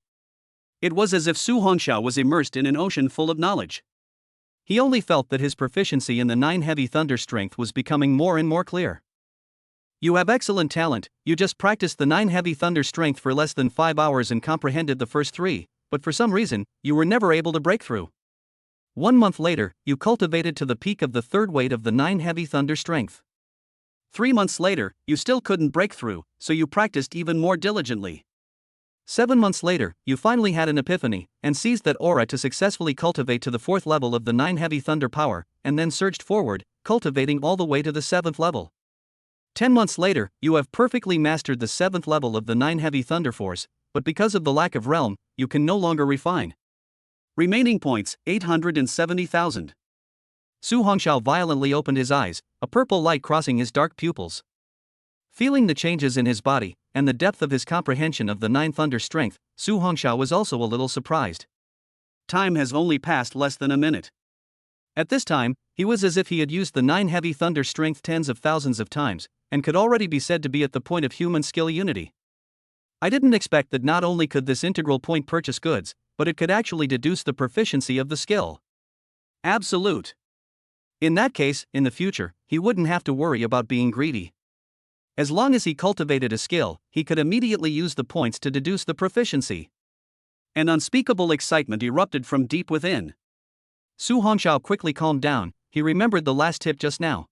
It was as if Su Hongxiao was immersed in an ocean full of knowledge. He only felt that his proficiency in the 9 Heavy Thunder strength was becoming more and more clear. You have excellent talent, you just practiced the 9 Heavy Thunder strength for less than 5 hours and comprehended the first 3, but for some reason, you were never able to break through. 1 month later, you cultivated to the peak of the third weight of the 9 Heavy Thunder strength. 3 months later, you still couldn't break through, so you practiced even more diligently. 7 months later, you finally had an epiphany, and seized that aura to successfully cultivate to the 4th level of the 9 Heavy Thunder power, and then surged forward, cultivating all the way to the 7th level. 10 months later, you have perfectly mastered the 7th level of the 9 Heavy Thunder force, but because of the lack of realm, you can no longer refine. Remaining points, 870,000. Su Hongxiao violently opened his eyes, a purple light crossing his dark pupils. Feeling the changes in his body, and the depth of his comprehension of the 9 Thunder strength, Su Hongxiao was also a little surprised. Time has only passed less than a minute. At this time, he was as if he had used the 9 Heavy Thunder strength tens of thousands of times, and could already be said to be at the point of human skill unity. I didn't expect that not only could this integral point purchase goods, but it could actually deduce the proficiency of the skill. Absolute. In that case, in the future, he wouldn't have to worry about being greedy. As long as he cultivated a skill, he could immediately use the points to deduce the proficiency. An unspeakable excitement erupted from deep within. Su Hongxiao quickly calmed down, he remembered the last tip just now.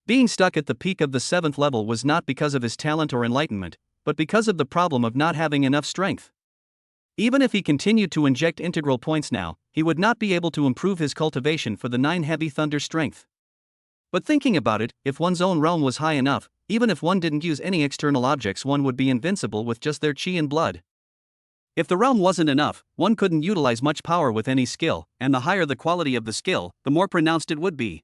Being stuck at the peak of the 7th level was not because of his talent or enlightenment, but because of the problem of not having enough strength. Even if he continued to inject integral points now, he would not be able to improve his cultivation for the 9 Heavy Thunder strength. But thinking about it, if one's own realm was high enough, even if one didn't use any external objects, one would be invincible with just their chi and blood. If the realm wasn't enough, one couldn't utilize much power with any skill, and the higher the quality of the skill, the more pronounced it would be.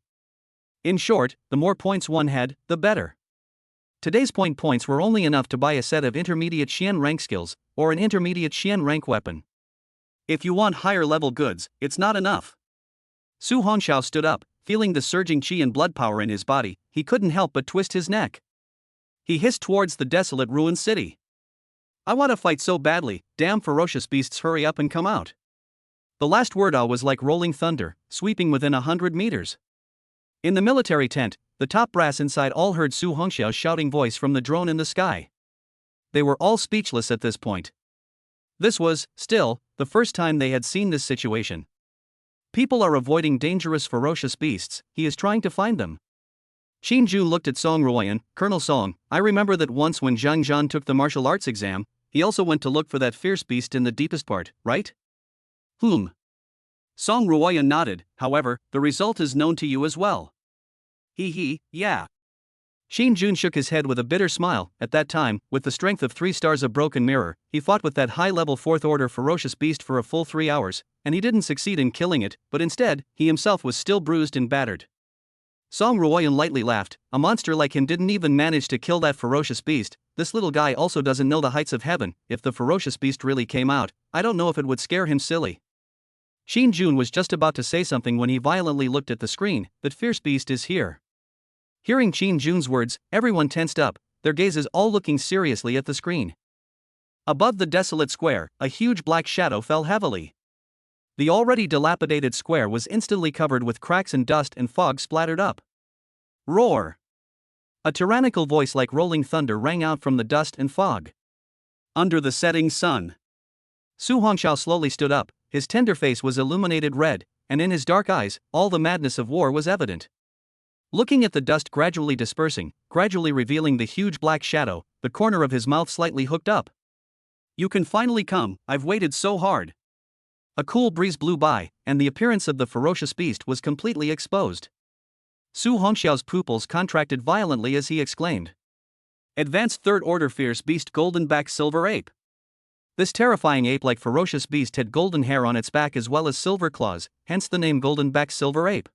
In short, the more points one had, the better. Today's points were only enough to buy a set of intermediate Xian rank skills, or an intermediate Xian rank weapon. If you want higher level goods, it's not enough. Su Hongxiao stood up, feeling the surging chi and blood power in his body, he couldn't help but twist his neck. He hissed towards the desolate ruined city. I want to fight so badly, damn ferocious beasts, hurry up and come out. The last word was like rolling thunder, sweeping within 100 meters. In the military tent, the top brass inside all heard Su Hongxiao's shouting voice from the drone in the sky. They were all speechless at this point. This was, still, the first time they had seen this situation. People are avoiding dangerous ferocious beasts, he is trying to find them. Qin Ju looked at Song Ruoyan. Colonel Song, I remember that once when Zhang Zhan took the martial arts exam, he also went to look for that fierce beast in the deepest part, right? Song Ruoyan nodded, however, the result is known to you as well. Yeah. Qin Jun shook his head with a bitter smile. At that time, with the strength of 3 stars of broken mirror, he fought with that high-level 4th-order ferocious beast for a full 3 hours, and he didn't succeed in killing it, but instead, he himself was still bruised and battered. Song Ruoyan lightly laughed. A monster like him didn't even manage to kill that ferocious beast. This little guy also doesn't know the heights of heaven. If the ferocious beast really came out, I don't know if it would scare him silly. Qin Jun was just about to say something when he violently looked at the screen. That fierce beast is here. Hearing Qin Jun's words, everyone tensed up, their gazes all looking seriously at the screen. Above the desolate square, a huge black shadow fell heavily. The already dilapidated square was instantly covered with cracks and dust, and fog splattered up. Roar! A tyrannical voice like rolling thunder rang out from the dust and fog. Under the setting sun. Su Hongxiao slowly stood up, his tender face was illuminated red, and in his dark eyes, all the madness of war was evident. Looking at the dust gradually dispersing, gradually revealing the huge black shadow, the corner of his mouth slightly hooked up. You can finally come, I've waited so hard. A cool breeze blew by, and the appearance of the ferocious beast was completely exposed. Su Hongxiao's pupils contracted violently as he exclaimed. Advanced 3rd Order Fierce Beast Golden Back Silver Ape. This terrifying ape-like ferocious beast had golden hair on its back as well as silver claws, hence the name Golden Back Silver Ape.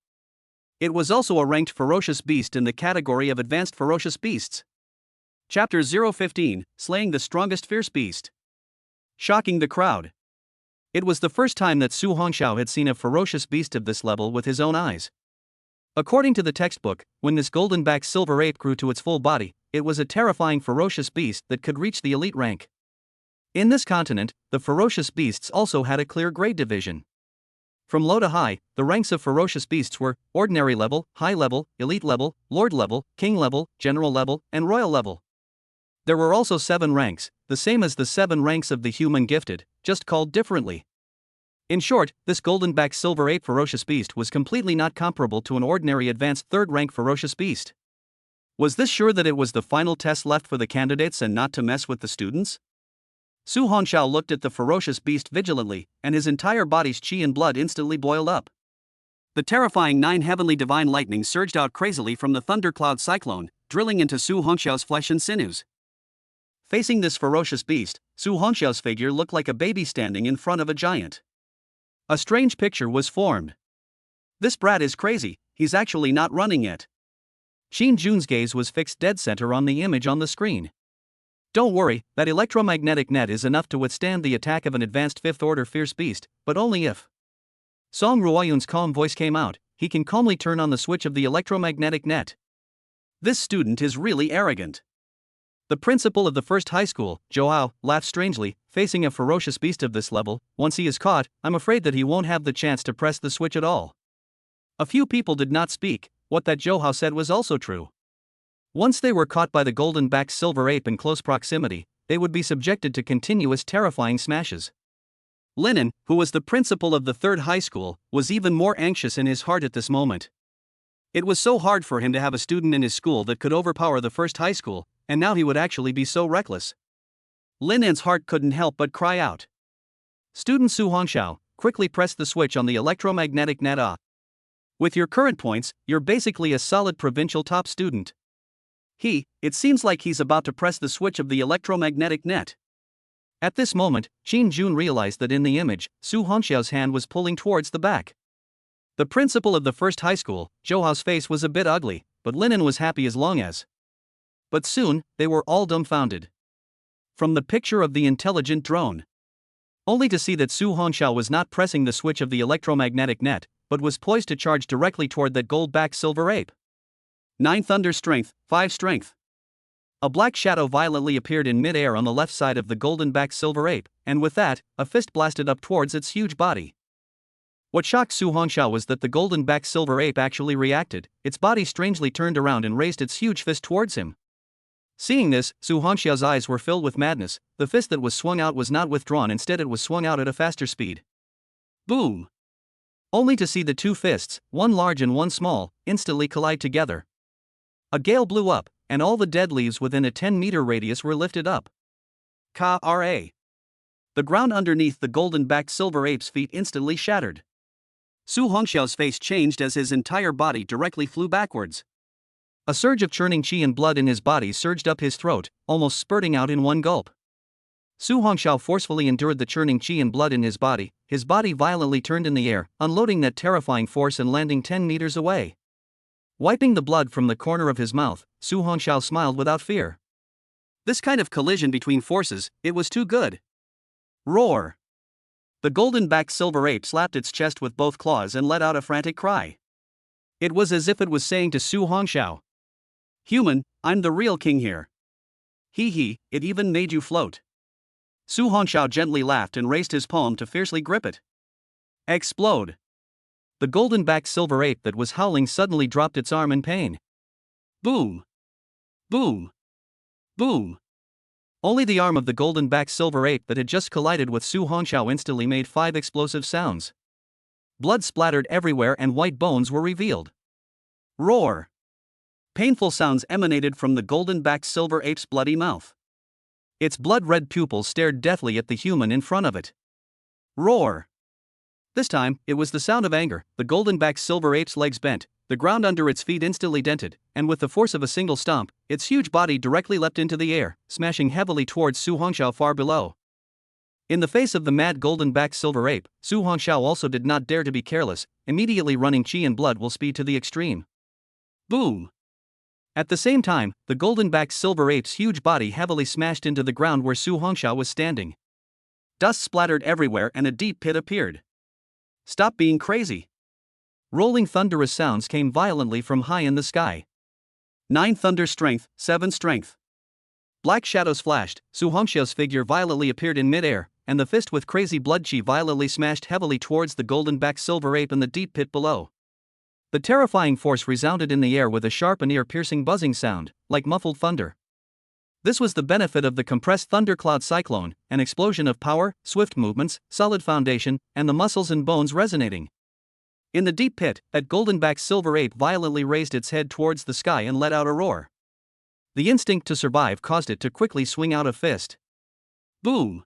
It was also a ranked ferocious beast in the category of advanced ferocious beasts. Chapter 015, Slaying the Strongest Fierce Beast. Shocking the crowd. It was the first time that Su Hongxiao had seen a ferocious beast of this level with his own eyes. According to the textbook, when this golden-backed silver ape grew to its full body, it was a terrifying ferocious beast that could reach the elite rank. In this continent, the ferocious beasts also had a clear grade division. From low to high, the ranks of ferocious beasts were ordinary level, high level, elite level, lord level, king level, general level, and royal level. There were also 7 ranks, the same as the 7 ranks of the human gifted, just called differently. In short, this golden-backed silver ape ferocious beast was completely not comparable to an ordinary advanced 3rd rank ferocious beast. Was this sure that it was the final test left for the candidates and not to mess with the students? Su Hongxiao looked at the ferocious beast vigilantly, and his entire body's qi and blood instantly boiled up. The terrifying 9 heavenly divine lightnings surged out crazily from the thundercloud cyclone, drilling into Su Hongxiao's flesh and sinews. Facing this ferocious beast, Su Hongxiao's figure looked like a baby standing in front of a giant. A strange picture was formed. This brat is crazy, he's actually not running yet. Qin Jun's gaze was fixed dead center on the image on the screen. Don't worry, that electromagnetic net is enough to withstand the attack of an advanced 5th order fierce beast, but only if. Song Ruoyun's calm voice came out, he can calmly turn on the switch of the electromagnetic net. This student is really arrogant. The principal of the first high school, Zhou, laughed strangely, facing a ferocious beast of this level. Once he is caught, I'm afraid that he won't have the chance to press the switch at all. A few people did not speak, what that Zhou said was also true. Once they were caught by the golden-backed silver ape in close proximity, they would be subjected to continuous terrifying smashes. Linen, who was the principal of the 3rd high school, was even more anxious in his heart at this moment. It was so hard for him to have a student in his school that could overpower the first high school, and now he would actually be so reckless. Linen's heart couldn't help but cry out. Student Su Hongxiao, quickly press the switch on the electromagnetic net. With your current points, you're basically a solid provincial top student. It seems like he's about to press the switch of the electromagnetic net. At this moment, Qin Jun realized that in the image, Su Hongxiao's hand was pulling towards the back. The principal of the first high school, Zhou's face was a bit ugly, but Linen was happy as long as. But soon, they were all dumbfounded. From the picture of the intelligent drone, only to see that Su Hongxiao was not pressing the switch of the electromagnetic net, but was poised to charge directly toward that gold-backed silver ape. 9 thunder strength, 5 strength. A black shadow violently appeared in mid-air on the left side of the golden-backed silver ape, and with that, a fist blasted up towards its huge body. What shocked Su Hongxiao was that the golden-backed silver ape actually reacted. Its body strangely turned around and raised its huge fist towards him. Seeing this, Su Hongxiao's eyes were filled with madness. The fist that was swung out was not withdrawn, instead it was swung out at a faster speed. Boom! Only to see the 2 fists, one large and one small, instantly collide together. A gale blew up, and all the dead leaves within a 10-meter radius were lifted up. Ka-ra. The ground underneath the golden-backed silver ape's feet instantly shattered. Su Hongxiao's face changed as his entire body directly flew backwards. A surge of churning qi and blood in his body surged up his throat, almost spurting out in one gulp. Su Hongxiao forcefully endured the churning qi and blood in his body violently turned in the air, unloading that terrifying force and landing 10 meters away. Wiping the blood from the corner of his mouth, Su Hongxiao smiled without fear. This kind of collision between forces, it was too good. Roar! The golden-backed silver ape slapped its chest with both claws and let out a frantic cry. It was as if it was saying to Su Hongxiao, "Human, I'm the real king here." It even made you float. Su Hongxiao gently laughed and raised his palm to fiercely grip it. Explode! The golden-backed silver ape that was howling suddenly dropped its arm in pain. Boom! Boom! Boom! Only the arm of the golden-backed silver ape that had just collided with Su Hongxiao instantly made 5 explosive sounds. Blood splattered everywhere and white bones were revealed. Roar! Painful sounds emanated from the golden-backed silver ape's bloody mouth. Its blood-red pupils stared deathly at the human in front of it. Roar! This time, it was the sound of anger. The golden-backed silver ape's legs bent, the ground under its feet instantly dented, and with the force of a single stomp, its huge body directly leapt into the air, smashing heavily towards Su Hongxiao far below. In the face of the mad golden-backed silver ape, Su Hongxiao also did not dare to be careless, immediately running chi and blood will speed to the extreme. Boom! At the same time, the golden-backed silver ape's huge body heavily smashed into the ground where Su Hongxiao was standing. Dust splattered everywhere and a deep pit appeared. Stop being crazy! Rolling thunderous sounds came violently from high in the sky. 9 thunder strength, 7 strength. Black shadows flashed, Su Hongxiao's figure violently appeared in midair, and the fist with crazy blood chi violently smashed heavily towards the golden-backed silver ape in the deep pit below. The terrifying force resounded in the air with a sharp and ear-piercing buzzing sound, like muffled thunder. This was the benefit of the compressed thundercloud cyclone, an explosion of power, swift movements, solid foundation, and the muscles and bones resonating. In the deep pit, that golden-backed silver ape violently raised its head towards the sky and let out a roar. The instinct to survive caused it to quickly swing out a fist. Boom!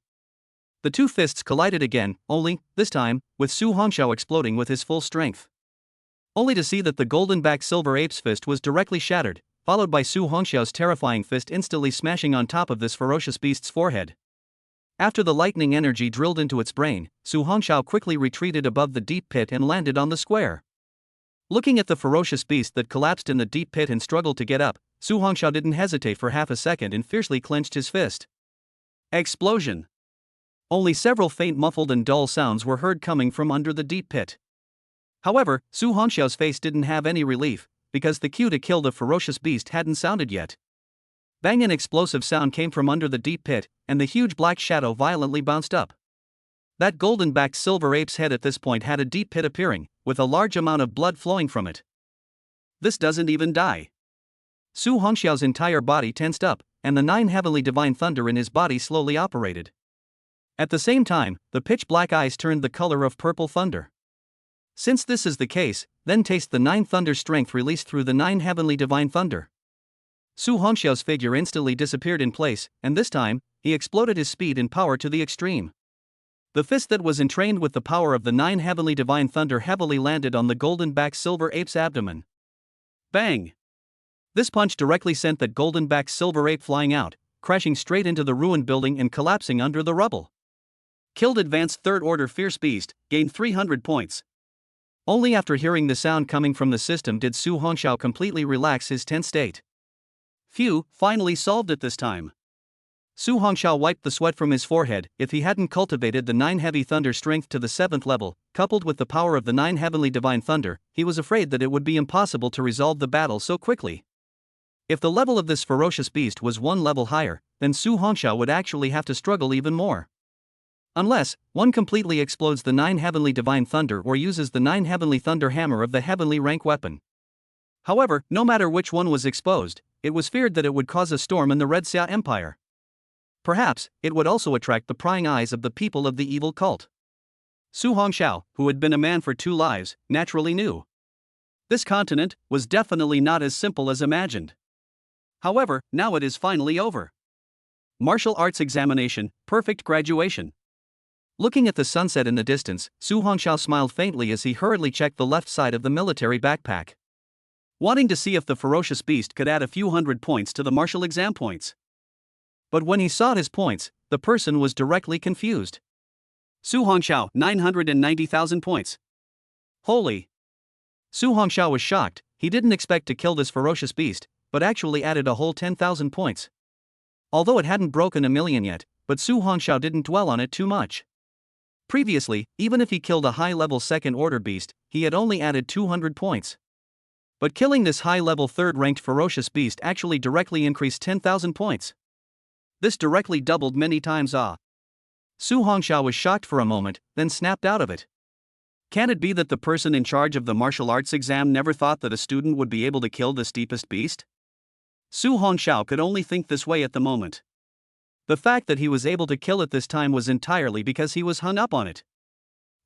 The two fists collided again, only, this time, with Su Hongxiao exploding with his full strength. Only to see that the golden-backed silver ape's fist was directly shattered, followed by Su Hongxiao's terrifying fist instantly smashing on top of this ferocious beast's forehead. After the lightning energy drilled into its brain, Su Hongxiao quickly retreated above the deep pit and landed on the square. Looking at the ferocious beast that collapsed in the deep pit and struggled to get up, Su Hongxiao didn't hesitate for half a second and fiercely clenched his fist. Explosion! Only several faint muffled and dull sounds were heard coming from under the deep pit. However, Su Hongxiao's face didn't have any relief, because the cue to kill the ferocious beast hadn't sounded yet. Bang! An explosive sound came from under the deep pit, and the huge black shadow violently bounced up. That golden-backed silver ape's head at this point had a deep pit appearing, with a large amount of blood flowing from it. This doesn't even die. Su Hongxiao's entire body tensed up, and the 9 heavenly divine thunder in his body slowly operated. At the same time, the pitch-black eyes turned the color of purple thunder. Since this is the case, then taste the 9 thunder strength released through the 9 heavenly divine thunder. Su Hongxiao's figure instantly disappeared in place, and this time, he exploded his speed and power to the extreme. The fist that was entrained with the power of the 9 heavenly divine thunder heavily landed on the golden-backed silver ape's abdomen. Bang! This punch directly sent that golden-backed silver ape flying out, crashing straight into the ruined building and collapsing under the rubble. Killed advanced third-order fierce beast, gained 300 points. Only after hearing the sound coming from the system did Su Hongxiao completely relax his tense state. Phew, finally solved it this time. Su Hongxiao wiped the sweat from his forehead. If he hadn't cultivated the 9 heavy thunder strength to the 7th level, coupled with the power of the 9 heavenly divine thunder, he was afraid that it would be impossible to resolve the battle so quickly. If the level of this ferocious beast was 1 level higher, then Su Hongxiao would actually have to struggle even more. Unless, one completely explodes the 9 heavenly divine thunder or uses the 9 heavenly thunder hammer of the heavenly rank weapon. However, no matter which one was exposed, it was feared that it would cause a storm in the Red Xia Empire. Perhaps, it would also attract the prying eyes of the people of the evil cult. Su Hongxiao, who had been a man for 2 lives, naturally knew. This continent was definitely not as simple as imagined. However, now it is finally over. Martial arts examination, perfect graduation. Looking at the sunset in the distance, Su Hongxiao smiled faintly as he hurriedly checked the left side of the military backpack, wanting to see if the ferocious beast could add a few hundred points to the martial exam points. But when he saw his points, the person was directly confused. Su Hongxiao, 990,000 points. Holy! Su Hongxiao was shocked. He didn't expect to kill this ferocious beast, but actually added a whole 10,000 points. Although it hadn't broken 1,000,000 yet, but Su Hongxiao didn't dwell on it too much. Previously, even if he killed a high-level second-order beast, he had only added 200 points. But killing this high-level third-ranked ferocious beast actually directly increased 10,000 points. This directly doubled many times. Su Hongxiao was shocked for a moment, then snapped out of it. Can it be that the person in charge of the martial arts exam never thought that a student would be able to kill the steepest beast? Su Hongxiao could only think this way at the moment. The fact that he was able to kill it this time was entirely because he was hung up on it.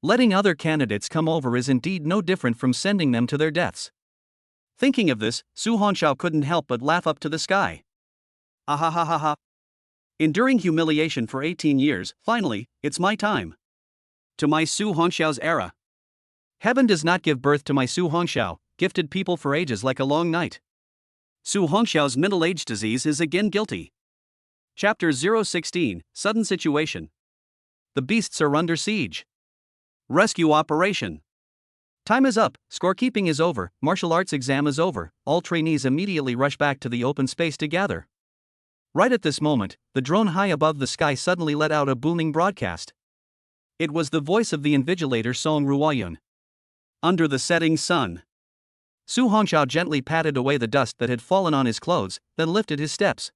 Letting other candidates come over is indeed no different from sending them to their deaths. Thinking of this, Su Hongxiao couldn't help but laugh up to the sky. Ahahaha. Enduring humiliation for 18 years, finally, it's my time. To my Su Hongxiao's era. Heaven does not give birth to my Su Hongxiao, gifted people for ages like a long night. Su Hongxiao's middle-age disease is again guilty. Chapter 016, Sudden Situation. The beasts are under siege. Rescue operation. Time is up, scorekeeping is over, martial arts exam is over, all trainees immediately rush back to the open space to gather. Right at this moment, the drone high above the sky suddenly let out a booming broadcast. It was the voice of the invigilator Song Ruoyun. Under the setting sun. Su Hongxiao gently patted away the dust that had fallen on his clothes, then lifted his steps.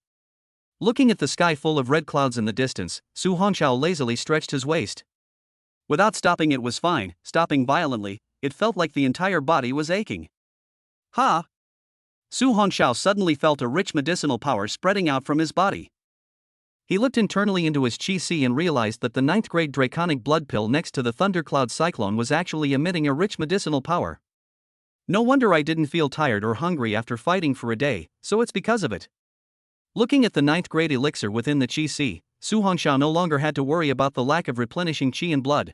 Looking at the sky full of red clouds in the distance, Su Hongxiao lazily stretched his waist. Without stopping it was fine, stopping violently, it felt like the entire body was aching. Ha! Su Hongxiao suddenly felt a rich medicinal power spreading out from his body. He looked internally into his chi-si and realized that the 9th grade draconic blood pill next to the thundercloud cyclone was actually emitting a rich medicinal power. No wonder I didn't feel tired or hungry after fighting for a day, so it's because of it. Looking at the 9th grade elixir within the chi-si, Su Hongxiao no longer had to worry about the lack of replenishing chi and blood.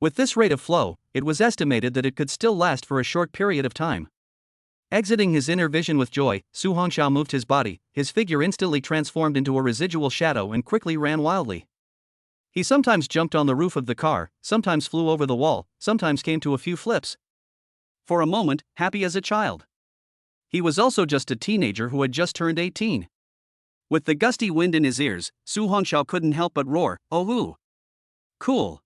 With this rate of flow, it was estimated that it could still last for a short period of time. Exiting his inner vision with joy, Su Hongxiao moved his body, his figure instantly transformed into a residual shadow and quickly ran wildly. He sometimes jumped on the roof of the car, sometimes flew over the wall, sometimes came to a few flips. For a moment, happy as a child. He was also just a teenager who had just turned 18. With the gusty wind in his ears, Su Hongxiao couldn't help but roar, "Oh hoo! Cool!"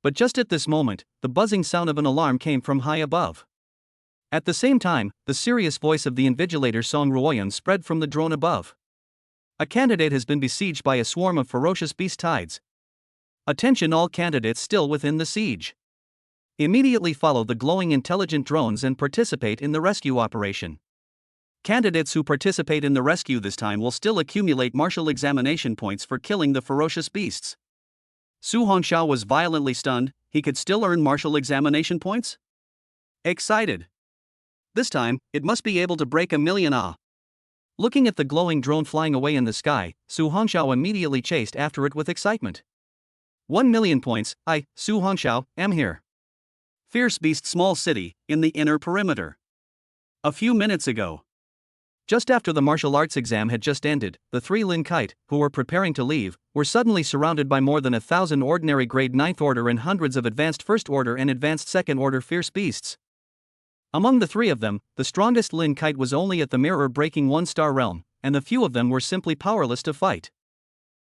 But just at this moment, the buzzing sound of an alarm came from high above. At the same time, the serious voice of the invigilator Song Ruoyun spread from the drone above. A candidate has been besieged by a swarm of ferocious beast tides. Attention all candidates still within the siege. Immediately follow the glowing intelligent drones and participate in the rescue operation. Candidates who participate in the rescue this time will still accumulate martial examination points for killing the ferocious beasts. Su Hongxiao was violently stunned. He could still earn martial examination points? Excited. This time, it must be able to break 1,000,000 Ah. Looking at the glowing drone flying away in the sky, Su Hongxiao immediately chased after it with excitement. 1,000,000 points, I, Su Hongxiao, am here. Fierce Beast Small City, in the inner perimeter. A few minutes ago. Just after the martial arts exam had just ended, the 3 Lin Kite, who were preparing to leave, were suddenly surrounded by more than 1,000 ordinary grade 9th order and hundreds of advanced 1st order and advanced 2nd order fierce beasts. Among the 3 of them, the strongest Lin Kite was only at the mirror-breaking 1-star realm, and the few of them were simply powerless to fight.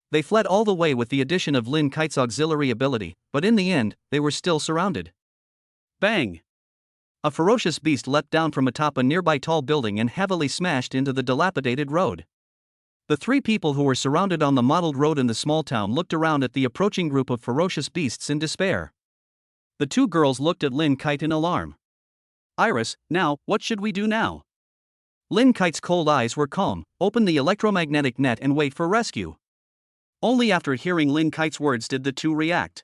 They fled all the way with the addition of Lin Kite's auxiliary ability, but in the end, they were still surrounded. Bang! A ferocious beast leapt down from atop a nearby tall building and heavily smashed into the dilapidated road. The 3 people who were surrounded on the modeled road in the small town looked around at the approaching group of ferocious beasts in despair. The 2 girls looked at Lin Kite in alarm. "Iris, now, what should we do now?" Lin Kite's cold eyes were calm. "Open the electromagnetic net and wait for rescue." Only after hearing Lin Kite's words did the 2 react.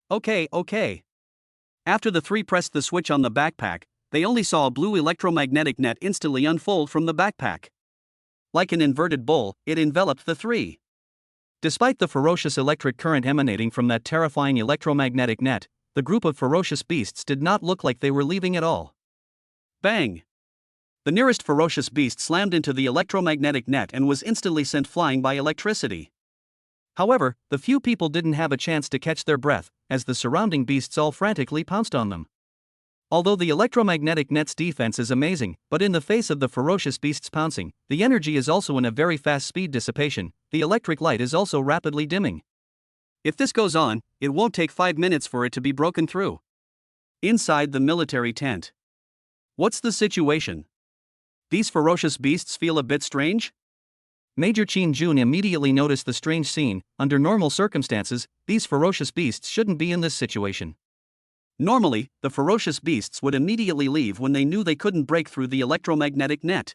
Okay. After the 3 pressed the switch on the backpack, they only saw a blue electromagnetic net instantly unfold from the backpack. Like an inverted bowl, it enveloped the 3. Despite the ferocious electric current emanating from that terrifying electromagnetic net, the group of ferocious beasts did not look like they were leaving at all. Bang! The nearest ferocious beast slammed into the electromagnetic net and was instantly sent flying by electricity. However, the few people didn't have a chance to catch their breath, as the surrounding beasts all frantically pounced on them. Although the electromagnetic net's defense is amazing, but in the face of the ferocious beasts pouncing, the energy is also in a very fast speed dissipation. The electric light is also rapidly dimming. If this goes on, it won't take 5 minutes for it to be broken through. Inside the military tent. What's the situation? These ferocious beasts feel a bit strange? Major Qin Jun immediately noticed the strange scene. Under normal circumstances, these ferocious beasts shouldn't be in this situation. Normally, the ferocious beasts would immediately leave when they knew they couldn't break through the electromagnetic net.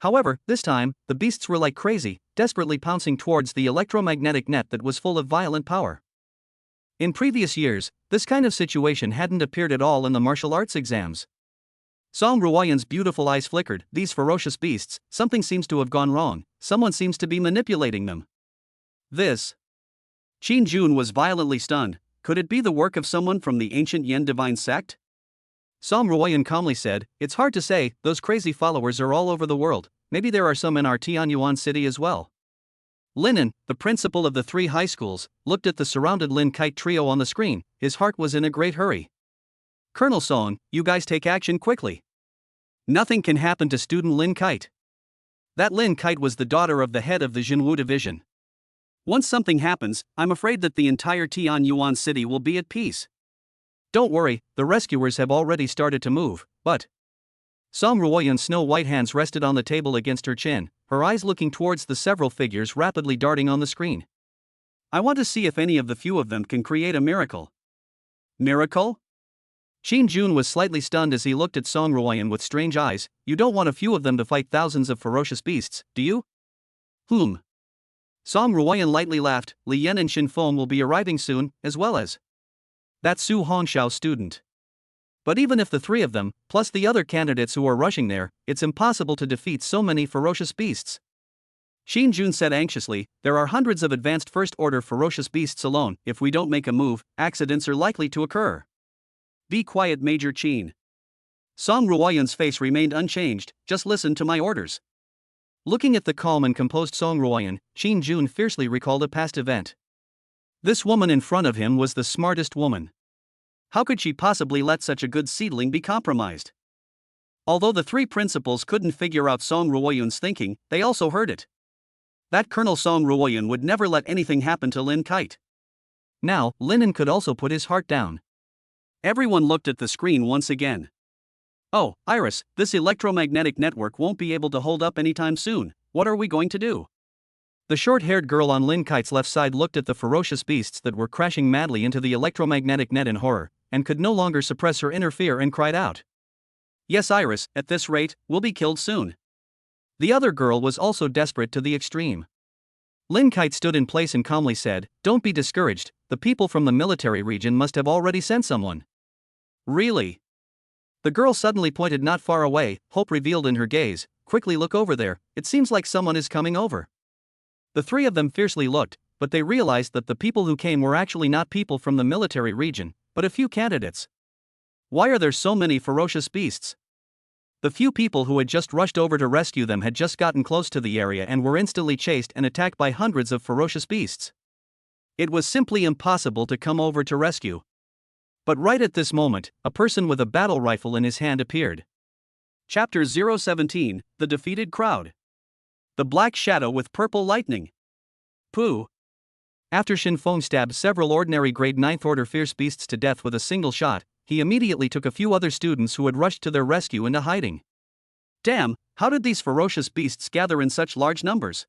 However, this time, the beasts were like crazy, desperately pouncing towards the electromagnetic net that was full of violent power. In previous years, this kind of situation hadn't appeared at all in the martial arts exams. Song Ruoyun's beautiful eyes flickered. These ferocious beasts, something seems to have gone wrong. Someone seems to be manipulating them. This. Qin Jun was violently stunned. Could it be the work of someone from the ancient Yen divine sect? Song Ruoyun calmly said, "It's hard to say, those crazy followers are all over the world. Maybe there are some in our Tianyuan city as well." Linen, the principal of the 3 high schools, looked at the surrounded Lin Kite trio on the screen. His heart was in a great hurry. Colonel Song, you guys take action quickly. Nothing can happen to student Lin Kite. That Lin Kite was the daughter of the head of the Jinwu division. Once something happens, I'm afraid that the entire Tian Yuan city will be at peace. Don't worry, the rescuers have already started to move, but... Song Ruoyan's snow-white hands rested on the table against her chin, her eyes looking towards the several figures rapidly darting on the screen. I want to see if any of the few of them can create a miracle. Miracle? Shin Jun was slightly stunned as he looked at Song Ruoyan with strange eyes. You don't want a few of them to fight thousands of ferocious beasts, do you? Song Ruoyan lightly laughed. Li Yan and Shin Feng will be arriving soon, as well as that Su Hongxiao student. But even if the 3 of them, plus the other candidates who are rushing there, it's impossible to defeat so many ferocious beasts. Shin Jun said anxiously, there are hundreds of advanced first-order ferocious beasts alone. If we don't make a move, accidents are likely to occur. Be quiet, Major Qin. Song Ruoyan's face remained unchanged. Just listen to my orders. Looking at the calm and composed Song Ruoyan, Shin Jun fiercely recalled a past event. This woman in front of him was the smartest woman. How could she possibly let such a good seedling be compromised? Although the 3 principals couldn't figure out Song Ruoyan's thinking, they also heard it. That Colonel Song Ruoyan would never let anything happen to Lin Kite. Now, Linen could also put his heart down. Everyone looked at the screen once again. Oh, Iris, this electromagnetic network won't be able to hold up anytime soon. What are we going to do? The short-haired girl on Lin Kite's left side looked at the ferocious beasts that were crashing madly into the electromagnetic net in horror, and could no longer suppress her inner fear and cried out. Yes, Iris, at this rate, we'll be killed soon. The other girl was also desperate to the extreme. Lin Kite stood in place and calmly said, don't be discouraged, the people from the military region must have already sent someone. Really? The girl suddenly pointed not far away, hope revealed in her gaze. Quickly look over there, it seems like someone is coming over. The 3 of them fiercely looked, but they realized that the people who came were actually not people from the military region, but a few candidates. Why are there so many ferocious beasts? The few people who had just rushed over to rescue them had just gotten close to the area and were instantly chased and attacked by hundreds of ferocious beasts. It was simply impossible to come over to rescue. But right at this moment, a person with a battle rifle in his hand appeared. Chapter 017, The Defeated Crowd. The Black Shadow with Purple Lightning. Pooh. After Shin Feng stabbed several ordinary grade 9th order fierce beasts to death with a single shot, he immediately took a few other students who had rushed to their rescue into hiding. Damn, how did these ferocious beasts gather in such large numbers?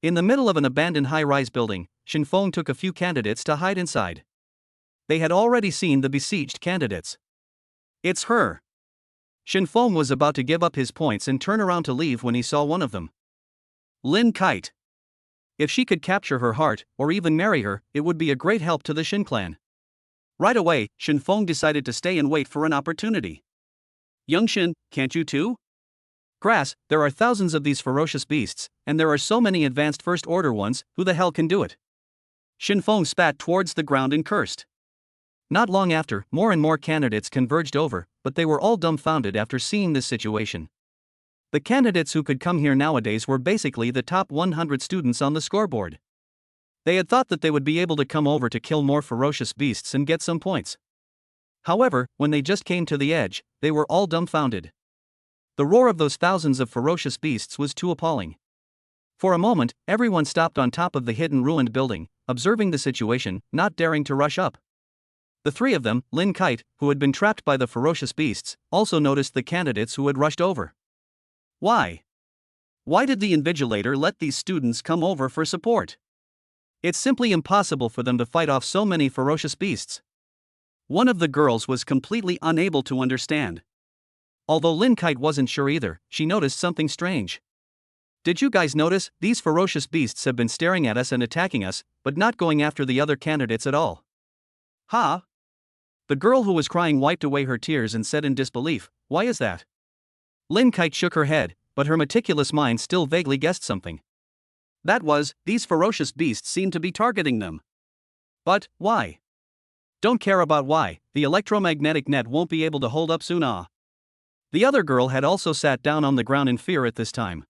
In the middle of an abandoned high-rise building, Shin Feng took a few candidates to hide inside. They had already seen the besieged candidates. It's her. Shin Feng was about to give up his points and turn around to leave when he saw one of them. Lin Kite. If she could capture her heart, or even marry her, it would be a great help to the Shin clan. Right away, Shin Feng decided to stay and wait for an opportunity. Young Shin, can't you too? Grass, there are thousands of these ferocious beasts, and there are so many advanced first-order ones, who the hell can do it? Shin Feng spat towards the ground and cursed. Not long after, more and more candidates converged over, but they were all dumbfounded after seeing this situation. The candidates who could come here nowadays were basically the top 100 students on the scoreboard. They had thought that they would be able to come over to kill more ferocious beasts and get some points. However, when they just came to the edge, they were all dumbfounded. The roar of those thousands of ferocious beasts was too appalling. For a moment, everyone stopped on top of the hidden ruined building, observing the situation, not daring to rush up. The 3 of them, Lin Kite, who had been trapped by the ferocious beasts, also noticed the candidates who had rushed over. Why? Why did the invigilator let these students come over for support? It's simply impossible for them to fight off so many ferocious beasts. One of the girls was completely unable to understand. Although Lin Kite wasn't sure either, she noticed something strange. Did you guys notice, these ferocious beasts have been staring at us and attacking us, but not going after the other candidates at all? Huh? The girl who was crying wiped away her tears and said in disbelief, why is that? Lin Kite shook her head, but her meticulous mind still vaguely guessed something. That was, these ferocious beasts seem to be targeting them. But, why? Don't care about why, the electromagnetic net won't be able to hold up soon. The other girl had also sat down on the ground in fear at this time.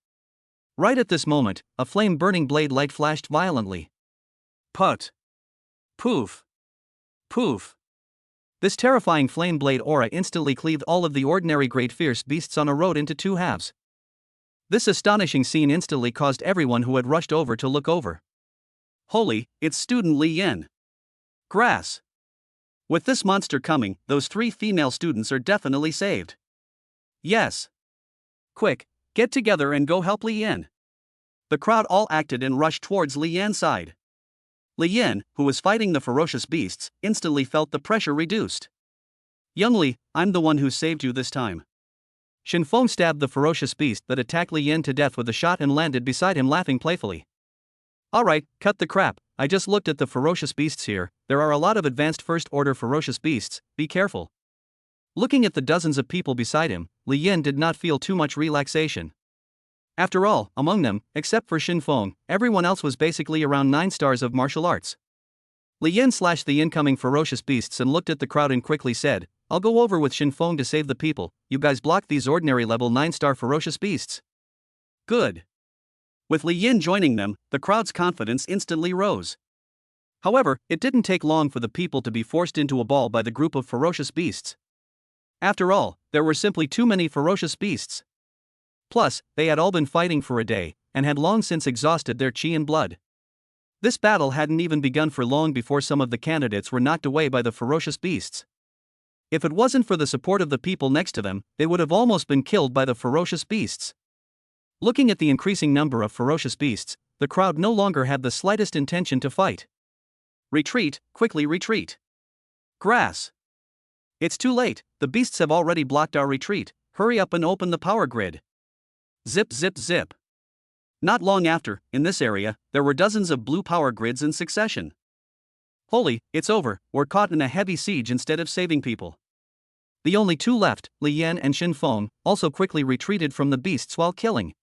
Right at this moment, a flame-burning blade light flashed violently. Put. Poof. Poof. This terrifying flame blade aura instantly cleaved all of the ordinary great fierce beasts on a road into two halves. This astonishing scene instantly caused everyone who had rushed over to look over. Holy, it's student Li Yan. Grass. With this monster coming, those 3 female students are definitely saved. Yes. Quick, get together and go help Li Yan. The crowd all acted and rushed towards Li Yan's side. Li Yan, who was fighting the ferocious beasts, instantly felt the pressure reduced. Young Li, I'm the one who saved you this time. Shin Feng stabbed the ferocious beast that attacked Li Yan to death with a shot and landed beside him laughing playfully. Alright, cut the crap, I just looked at the ferocious beasts here, there are a lot of advanced first-order ferocious beasts, be careful. Looking at the dozens of people beside him, Li Yan did not feel too much relaxation. After all, among them, except for Shin Feng, everyone else was basically around 9 stars of martial arts. Li Yan slashed the incoming ferocious beasts and looked at the crowd and quickly said, I'll go over with Shin Feng to save the people, you guys block these ordinary level 9-star ferocious beasts. Good. With Li Yan joining them, the crowd's confidence instantly rose. However, it didn't take long for the people to be forced into a ball by the group of ferocious beasts. After all, there were simply too many ferocious beasts. Plus, they had all been fighting for a day, and had long since exhausted their chi and blood. This battle hadn't even begun for long before some of the candidates were knocked away by the ferocious beasts. If it wasn't for the support of the people next to them, they would have almost been killed by the ferocious beasts. Looking at the increasing number of ferocious beasts, the crowd no longer had the slightest intention to fight. Retreat, quickly retreat. Grass. It's too late, the beasts have already blocked our retreat, hurry up and open the power grid. Zip zip zip. Not long after, in this area, there were dozens of blue power grids in succession. Holy, it's over, we're caught in a heavy siege instead of saving people. The only 2 left, Li Yan and Shin Feng, also quickly retreated from the beasts while killing.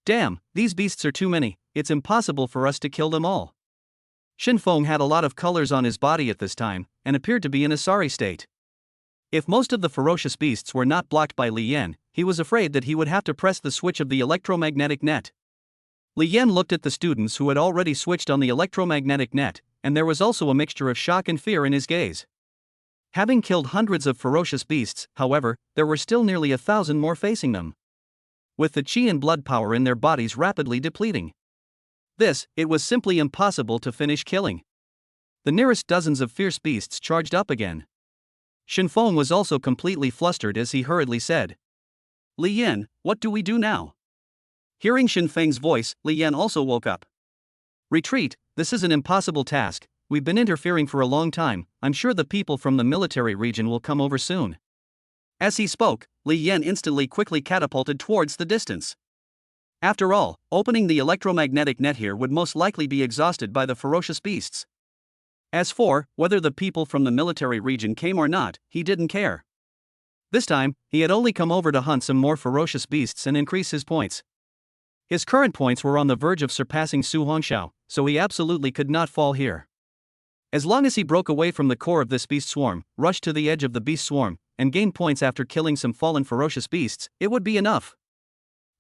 Damn, these beasts are too many, it's impossible for us to kill them all. Shin Feng had a lot of colors on his body at this time, and appeared to be in a sorry state. If most of the ferocious beasts were not blocked by Li Yan, he was afraid that he would have to press the switch of the electromagnetic net. Li Yan looked at the students who had already switched on the electromagnetic net, and there was also a mixture of shock and fear in his gaze. Having killed hundreds of ferocious beasts, however, there were still nearly 1,000 more facing them. With the chi and blood power in their bodies rapidly depleting. It was simply impossible to finish killing. The nearest dozens of fierce beasts charged up again. Shin Feng was also completely flustered as he hurriedly said, Li Yan, what do we do now? Hearing Shin Feng's voice, Li Yan also woke up. Retreat, this is an impossible task, we've been interfering for a long time, I'm sure the people from the military region will come over soon. As he spoke, Li Yan instantly quickly catapulted towards the distance. After all, opening the electromagnetic net here would most likely be exhausted by the ferocious beasts. As for whether the people from the military region came or not, he didn't care. This time, he had only come over to hunt some more ferocious beasts and increase his points. His current points were on the verge of surpassing Su Hongxiao, so he absolutely could not fall here. As long as he broke away from the core of this beast swarm, rushed to the edge of the beast swarm, and gained points after killing some fallen ferocious beasts, it would be enough.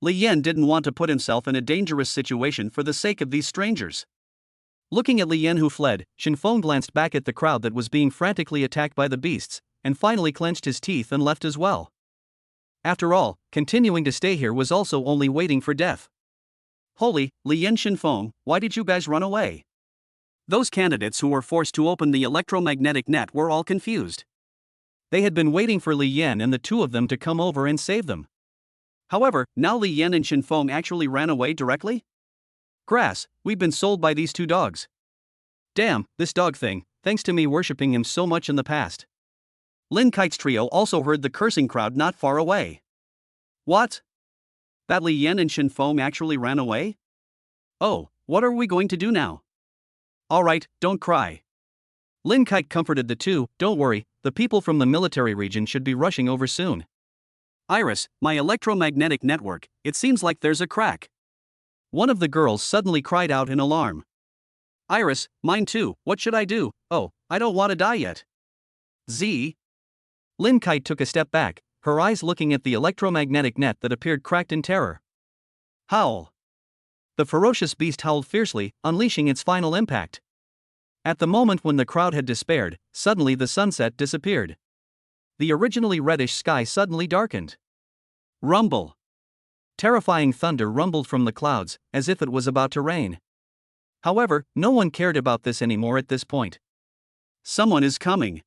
Li Yan didn't want to put himself in a dangerous situation for the sake of these strangers. Looking at Li Yan who fled, Shin Feng glanced back at the crowd that was being frantically attacked by the beasts, and finally clenched his teeth and left as well. After all, continuing to stay here was also only waiting for death. Holy, Li Yan, Shin Feng, why did you guys run away? Those candidates who were forced to open the electromagnetic net were all confused. They had been waiting for Li Yan and the 2 of them to come over and save them. However, now Li Yan and Shin Feng actually ran away directly? Grass, we've been sold by these 2 dogs. Damn, this dog thing, thanks to me worshipping him so much in the past. Lin Kite's trio also heard the cursing crowd not far away. What? That Li Yan and Shin Feng actually ran away? Oh, what are we going to do now? Alright, don't cry. Lin Kite comforted the 2, don't worry, the people from the military region should be rushing over soon. Iris, my electromagnetic network, it seems like there's a crack. One of the girls suddenly cried out in alarm. Iris, mine too, what should I do? Oh, I don't want to die yet. Z. Lin Kite took a step back, her eyes looking at the electromagnetic net that appeared cracked in terror. Howl. The ferocious beast howled fiercely, unleashing its final impact. At the moment when the crowd had despaired, suddenly the sunset disappeared. The originally reddish sky suddenly darkened. Rumble. Terrifying thunder rumbled from the clouds, as if it was about to rain. However, no one cared about this anymore at this point. Someone is coming.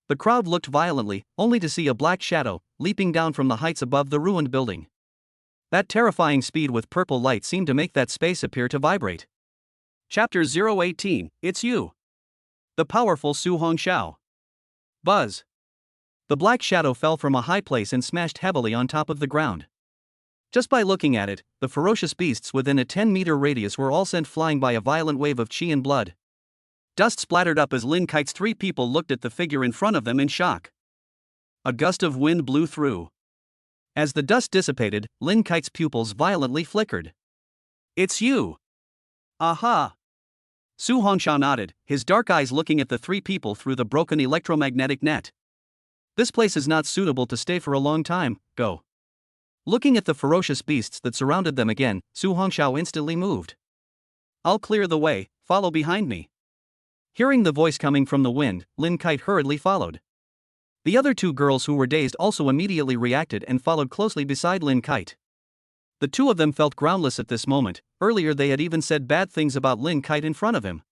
The crowd looked violently, only to see a black shadow, leaping down from the heights above the ruined building. That terrifying speed with purple light seemed to make that space appear to vibrate. Chapter 018, It's You. The powerful Su Hongxiao. Buzz. The black shadow fell from a high place and smashed heavily on top of the ground. Just by looking at it, the ferocious beasts within a 10-meter radius were all sent flying by a violent wave of chi and blood. Dust splattered up as Lin Kite's three people looked at the figure in front of them in shock. A gust of wind blew through. As the dust dissipated, Lin Kite's pupils violently flickered. It's you! Aha! Su Hongxiao nodded, his dark eyes looking at the three people through the broken electromagnetic net. This place is not suitable to stay for a long time, go. Looking at the ferocious beasts that surrounded them again, Su Hongxiao instantly moved. I'll clear the way, follow behind me. Hearing the voice coming from the wind, Lin Kite hurriedly followed. The other two girls who were dazed also immediately reacted and followed closely beside Lin Kite. The two of them felt groundless at this moment. Earlier they had even said bad things about Lin Kite in front of him.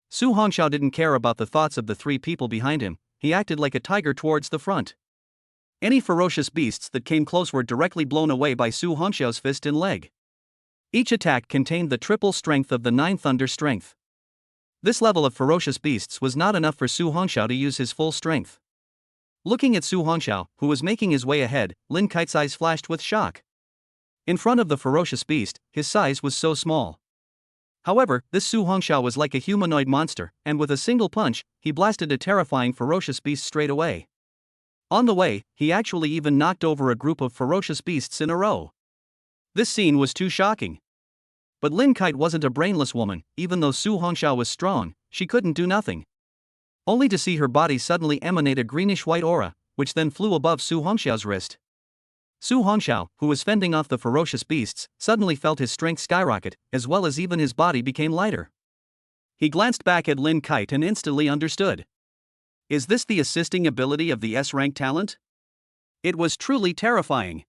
Su Hongxiao didn't care about the thoughts of the three people behind him, he acted like a tiger towards the front. Any ferocious beasts that came close were directly blown away by Su Hongxiao's fist and leg. Each attack contained the triple strength of the Nine Thunder strength. This level of ferocious beasts was not enough for Su Hongxiao to use his full strength. Looking at Su Hongxiao, who was making his way ahead, Lin Kite's eyes flashed with shock. In front of the ferocious beast, his size was so small. However, this Su Hongxiao was like a humanoid monster, and with a single punch, he blasted a terrifying ferocious beast straight away. On the way, he actually even knocked over a group of ferocious beasts in a row. This scene was too shocking. But Lin Kite wasn't a brainless woman. Even though Su Hongxiao was strong, she couldn't do nothing. Only to see her body suddenly emanate a greenish-white aura, which then flew above Su Hongxiao's wrist. Su Hongxiao, who was fending off the ferocious beasts, suddenly felt his strength skyrocket, as well as even his body became lighter. He glanced back at Lin Kite and instantly understood. Is this the assisting ability of the S-rank talent? It was truly terrifying.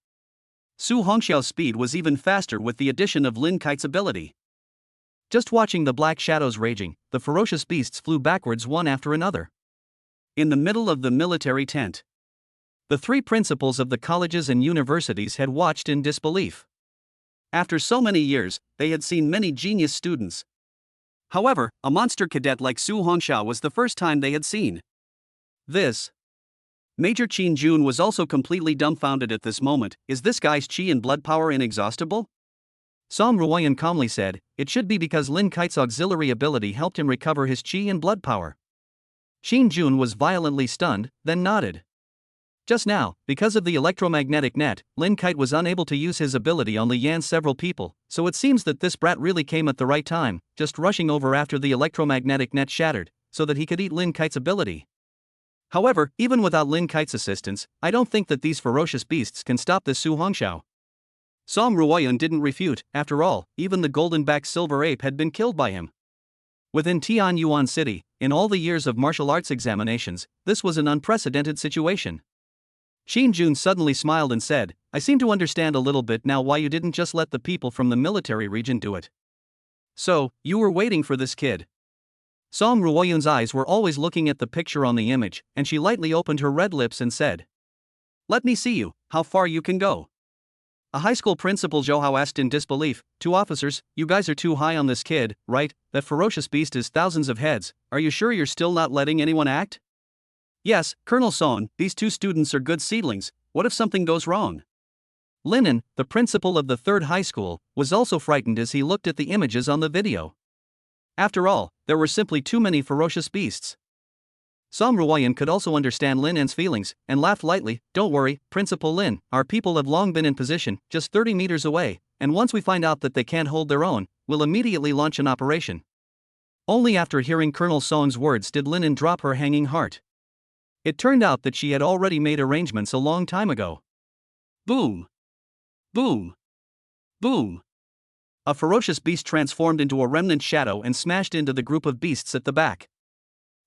Su Hongxiao's speed was even faster with the addition of Lin Kite's ability. Just watching the black shadows raging, the ferocious beasts flew backwards one after another. In the middle of the military tent, the three principals of the colleges and universities had watched in disbelief. After so many years, they had seen many genius students. However, a monster cadet like Su Hongxiao was the first time they had seen this. Major Qin Jun was also completely dumbfounded at this moment. Is this guy's chi and blood power inexhaustible? Som Ruoyan calmly said, it should be because Lin Kite's auxiliary ability helped him recover his chi and blood power. Qin Jun was violently stunned, then nodded. Just now, because of the electromagnetic net, Lin Kite was unable to use his ability on Li Yan's several people, so it seems that this brat really came at the right time, just rushing over after the electromagnetic net shattered, so that he could eat Lin Kite's ability. However, even without Lin Kite's assistance, I don't think that these ferocious beasts can stop this Su Hongxiao. Som Ruoyan didn't refute. After all, even the golden-backed silver ape had been killed by him. Within Tian Yuan City, in all the years of martial arts examinations, this was an unprecedented situation. Qin Jun suddenly smiled and said, I seem to understand a little bit now why you didn't just let the people from the military region do it. So, you were waiting for this kid. Som Ruoyun's eyes were always looking at the picture on the image, and she lightly opened her red lips and said, let me see you, how far you can go. A high school principal Zhou Hao asked in disbelief, 2 officers, you guys are too high on this kid, right? That ferocious beast is thousands of heads, are you sure you're still not letting anyone act? Yes, Colonel Son, these 2 students are good seedlings, what if something goes wrong? Linen, the principal of the 3rd high school, was also frightened as he looked at the images on the video. After all, there were simply too many ferocious beasts. Som Ruoyan could also understand Lin En's feelings, and laughed lightly, don't worry, Principal Lin, our people have long been in position, just 30 meters away, and once we find out that they can't hold their own, we'll immediately launch an operation. Only after hearing Colonel Son's words did Lin En drop her hanging heart. It turned out that she had already made arrangements a long time ago. Boom! Boom! Boom! A ferocious beast transformed into a remnant shadow and smashed into the group of beasts at the back.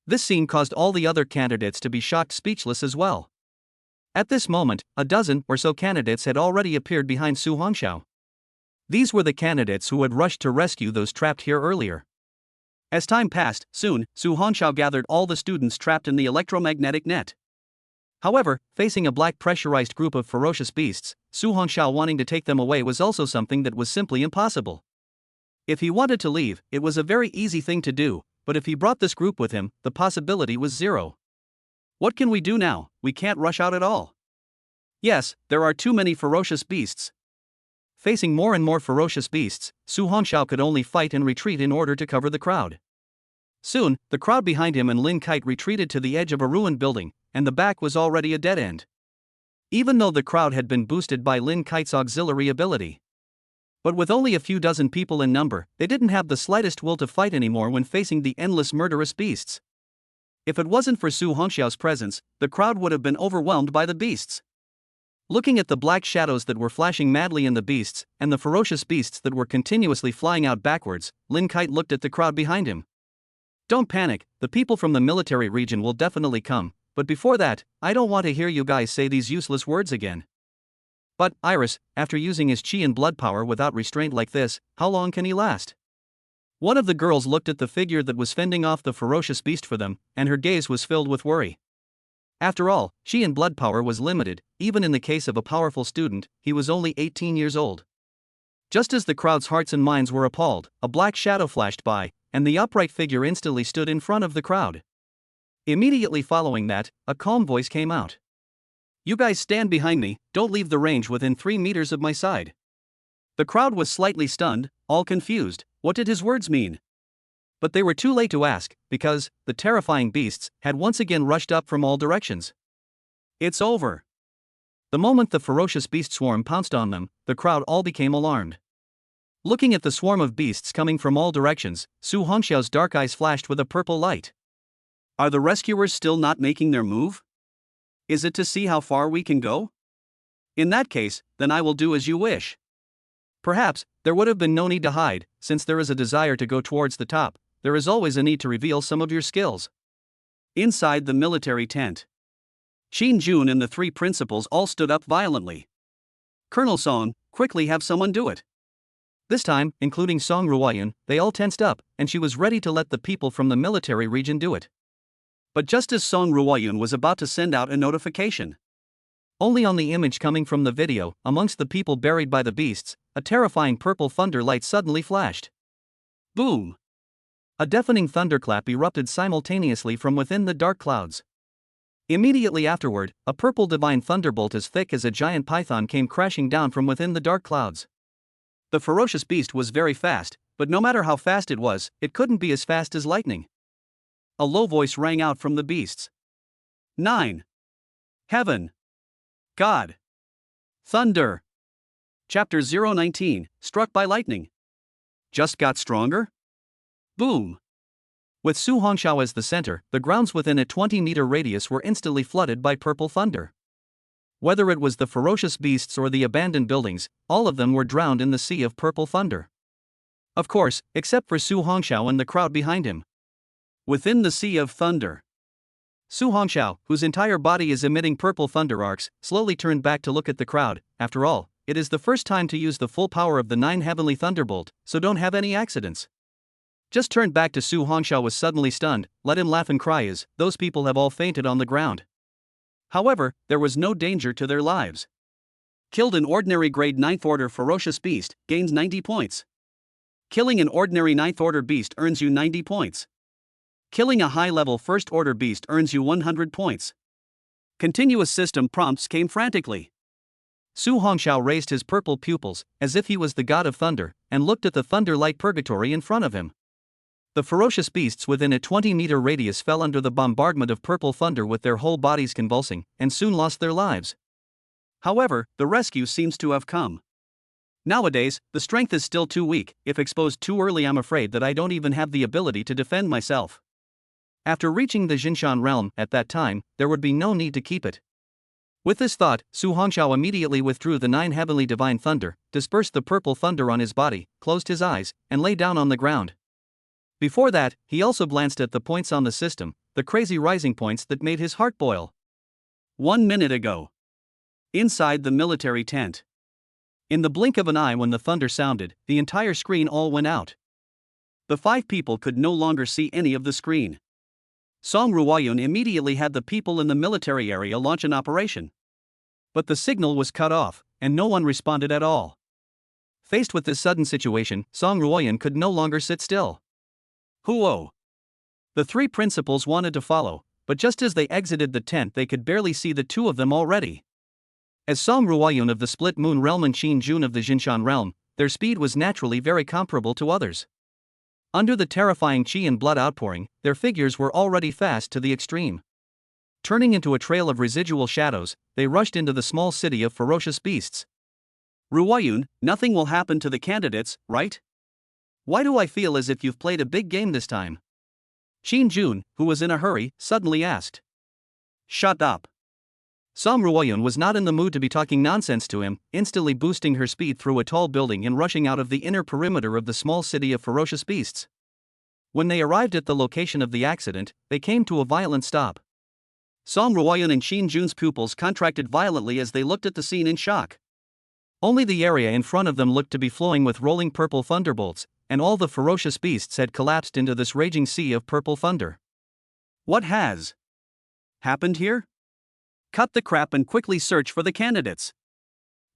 This scene caused all the other candidates to be shocked speechless as well. At this moment, a dozen or so candidates had already appeared behind Su Hongxiao. These were the candidates who had rushed to rescue those trapped here earlier. As time passed, soon, Su Hongxiao gathered all the students trapped in the electromagnetic net. However, facing a black pressurized group of ferocious beasts, Su Hongxiao wanting to take them away was also something that was simply impossible. If he wanted to leave, it was a very easy thing to do, but if he brought this group with him, the possibility was zero. What can we do now? We can't rush out at all. Yes, there are too many ferocious beasts. Facing more and more ferocious beasts, Su Hongxiao could only fight and retreat in order to cover the crowd. Soon, the crowd behind him and Lin Kite retreated to the edge of a ruined building, and the back was already a dead end. Even though the crowd had been boosted by Lin Kite's auxiliary ability. But with only a few dozen people in number, they didn't have the slightest will to fight anymore when facing the endless murderous beasts. If it wasn't for Su Hongxiao's presence, the crowd would have been overwhelmed by the beasts. Looking at the black shadows that were flashing madly in the beasts, and the ferocious beasts that were continuously flying out backwards, Lin Kite looked at the crowd behind him. Don't panic, the people from the military region will definitely come, but before that, I don't want to hear you guys say these useless words again. But, Iris, after using his chi and blood power without restraint like this, how long can he last? One of the girls looked at the figure that was fending off the ferocious beast for them, and her gaze was filled with worry. After all, chi and blood power was limited, even in the case of a powerful student, he was only 18 years old. Just as the crowd's hearts and minds were appalled, a black shadow flashed by, and the upright figure instantly stood in front of the crowd. Immediately following that, a calm voice came out. You guys stand behind me, don't leave the range within 3 meters of my side. The crowd was slightly stunned, all confused. What did his words mean? But they were too late to ask, because the terrifying beasts had once again rushed up from all directions. It's over. The moment the ferocious beast swarm pounced on them, the crowd all became alarmed. Looking at the swarm of beasts coming from all directions, Su Hongxiao's dark eyes flashed with a purple light. Are the rescuers still not making their move? Is it to see how far we can go? In that case, then I will do as you wish. Perhaps, there would have been no need to hide, since there is a desire to go towards the top, there is always a need to reveal some of your skills. Inside the military tent, Qin Jun and the 3 principals all stood up violently. Colonel Song, quickly have someone do it. This time, including Song Ruoyun, they all tensed up, and she was ready to let the people from the military region do it. But just as Song Ruoyun was about to send out a notification, only on the image coming from the video, amongst the people buried by the beasts, a terrifying purple thunder light suddenly flashed. Boom! A deafening thunderclap erupted simultaneously from within the dark clouds. Immediately afterward, a purple divine thunderbolt as thick as a giant python came crashing down from within the dark clouds. The ferocious beast was very fast, but no matter how fast it was, it couldn't be as fast as lightning. A low voice rang out from the beasts. 9. Heaven. God. Thunder. Chapter 019, Struck by Lightning. Just got stronger? Boom. With Su Hongxiao as the center, the grounds within a 20-meter radius were instantly flooded by purple thunder. Whether it was the ferocious beasts or the abandoned buildings, all of them were drowned in the sea of purple thunder. Of course, except for Su Hongxiao and the crowd behind him. Within the sea of thunder, Su Hongxiao, whose entire body is emitting purple thunder arcs, slowly turned back to look at the crowd. After all, it is the first time to use the full power of the 9 heavenly thunderbolt, so don't have any accidents. Just turned back to Su Hongxiao was suddenly stunned, let him laugh and cry as, those people have all fainted on the ground. However, there was no danger to their lives. Killed an ordinary grade 9th order ferocious beast, gains 90 points. Killing an ordinary 9th order beast earns you 90 points. Killing a high-level 1st order beast earns you 100 points. Continuous system prompts came frantically. Su Hongxiao raised his purple pupils, as if he was the god of thunder, and looked at the thunder light purgatory in front of him. The ferocious beasts within a 20-meter radius fell under the bombardment of purple thunder with their whole bodies convulsing, and soon lost their lives. However, the rescue seems to have come. Nowadays, the strength is still too weak. If exposed too early, I'm afraid that I don't even have the ability to defend myself. After reaching the Jinshan realm, at that time, there would be no need to keep it. With this thought, Su Hongxiao immediately withdrew the 9 heavenly divine thunder, dispersed the purple thunder on his body, closed his eyes, and lay down on the ground. Before that, he also glanced at the points on the system, the crazy rising points that made his heart boil. 1 minute ago. Inside the military tent. In the blink of an eye, when the thunder sounded, the entire screen all went out. The 5 people could no longer see any of the screen. Song Ruoyun immediately had the people in the military area launch an operation. But the signal was cut off, and no one responded at all. Faced with this sudden situation, Song Ruoyun could no longer sit still. Huo! The 3 principals wanted to follow, but just as they exited the tent, they could barely see the 2 of them already. As Song Ruoyun of the Split Moon Realm and Qin Jun of the Jinshan Realm, their speed was naturally very comparable to others. Under the terrifying qi and blood outpouring, their figures were already fast to the extreme. Turning into a trail of residual shadows, they rushed into the small city of ferocious beasts. Ruoyun, nothing will happen to the candidates, right? Why do I feel as if you've played a big game this time? Qin Jun, who was in a hurry, suddenly asked. Shut up. Song Ruoyun was not in the mood to be talking nonsense to him, instantly boosting her speed through a tall building and rushing out of the inner perimeter of the small city of ferocious beasts. When they arrived at the location of the accident, they came to a violent stop. Song Ruoyun and Qin Jun's pupils contracted violently as they looked at the scene in shock. Only the area in front of them looked to be flowing with rolling purple thunderbolts, and all the ferocious beasts had collapsed into this raging sea of purple thunder. What has happened here? Cut the crap and quickly search for the candidates.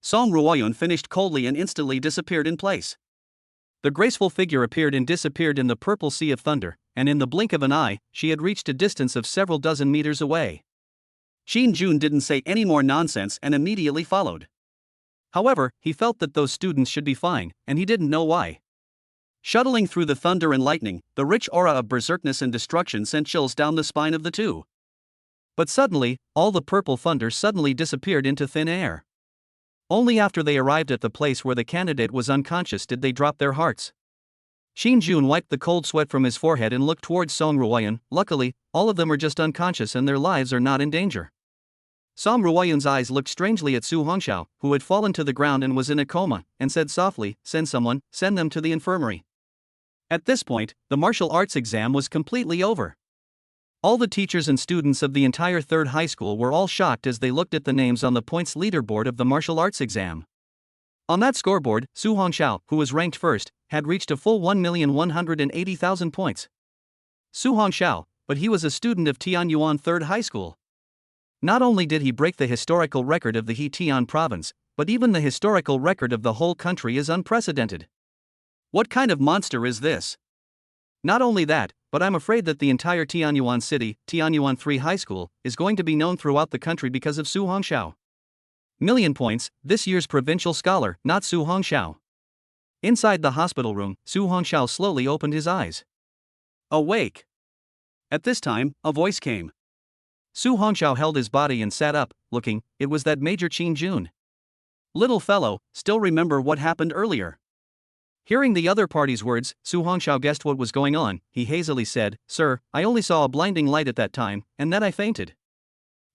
Song Ruoyun finished coldly and instantly disappeared in place. The graceful figure appeared and disappeared in the purple sea of thunder, and in the blink of an eye, she had reached a distance of several dozen meters away. Qin Jun didn't say any more nonsense and immediately followed. However, he felt that those students should be fine, and he didn't know why. Shuttling through the thunder and lightning, the rich aura of berserkness and destruction sent chills down the spine of the 2. But suddenly, all the purple thunder suddenly disappeared into thin air. Only after they arrived at the place where the candidate was unconscious did they drop their hearts. Qin Jun wiped the cold sweat from his forehead and looked towards Song Ruoyun. Luckily, all of them are just unconscious and their lives are not in danger. Song Ruoyun's eyes looked strangely at Su Hongxiao, who had fallen to the ground and was in a coma, and said softly, "Send someone, send them to the infirmary." At this point, the martial arts exam was completely over. All the teachers and students of the entire 3rd high school were all shocked as they looked at the names on the points leaderboard of the martial arts exam. On that scoreboard, Su Hongxiao, who was ranked first, had reached a full 1,180,000 points. Su Hongxiao, but he was a student of Yuan 3rd High School. Not only did he break the historical record of the He-Tian province, but even the historical record of the whole country is unprecedented. What kind of monster is this? Not only that, but I'm afraid that the entire Tianyuan city, Tianyuan 3 High School, is going to be known throughout the country because of Su Hongxiao. Million points, this year's provincial scholar, not Su Hongxiao. Inside the hospital room, Su Hongxiao slowly opened his eyes. Awake. At this time, a voice came. Su Hongxiao held his body and sat up, looking. It was that Major Qin Jun. Little fellow, still remember what happened earlier? Hearing the other party's words, Su Hongxiao guessed what was going on. He hazily said, "Sir, I only saw a blinding light at that time, and then I fainted."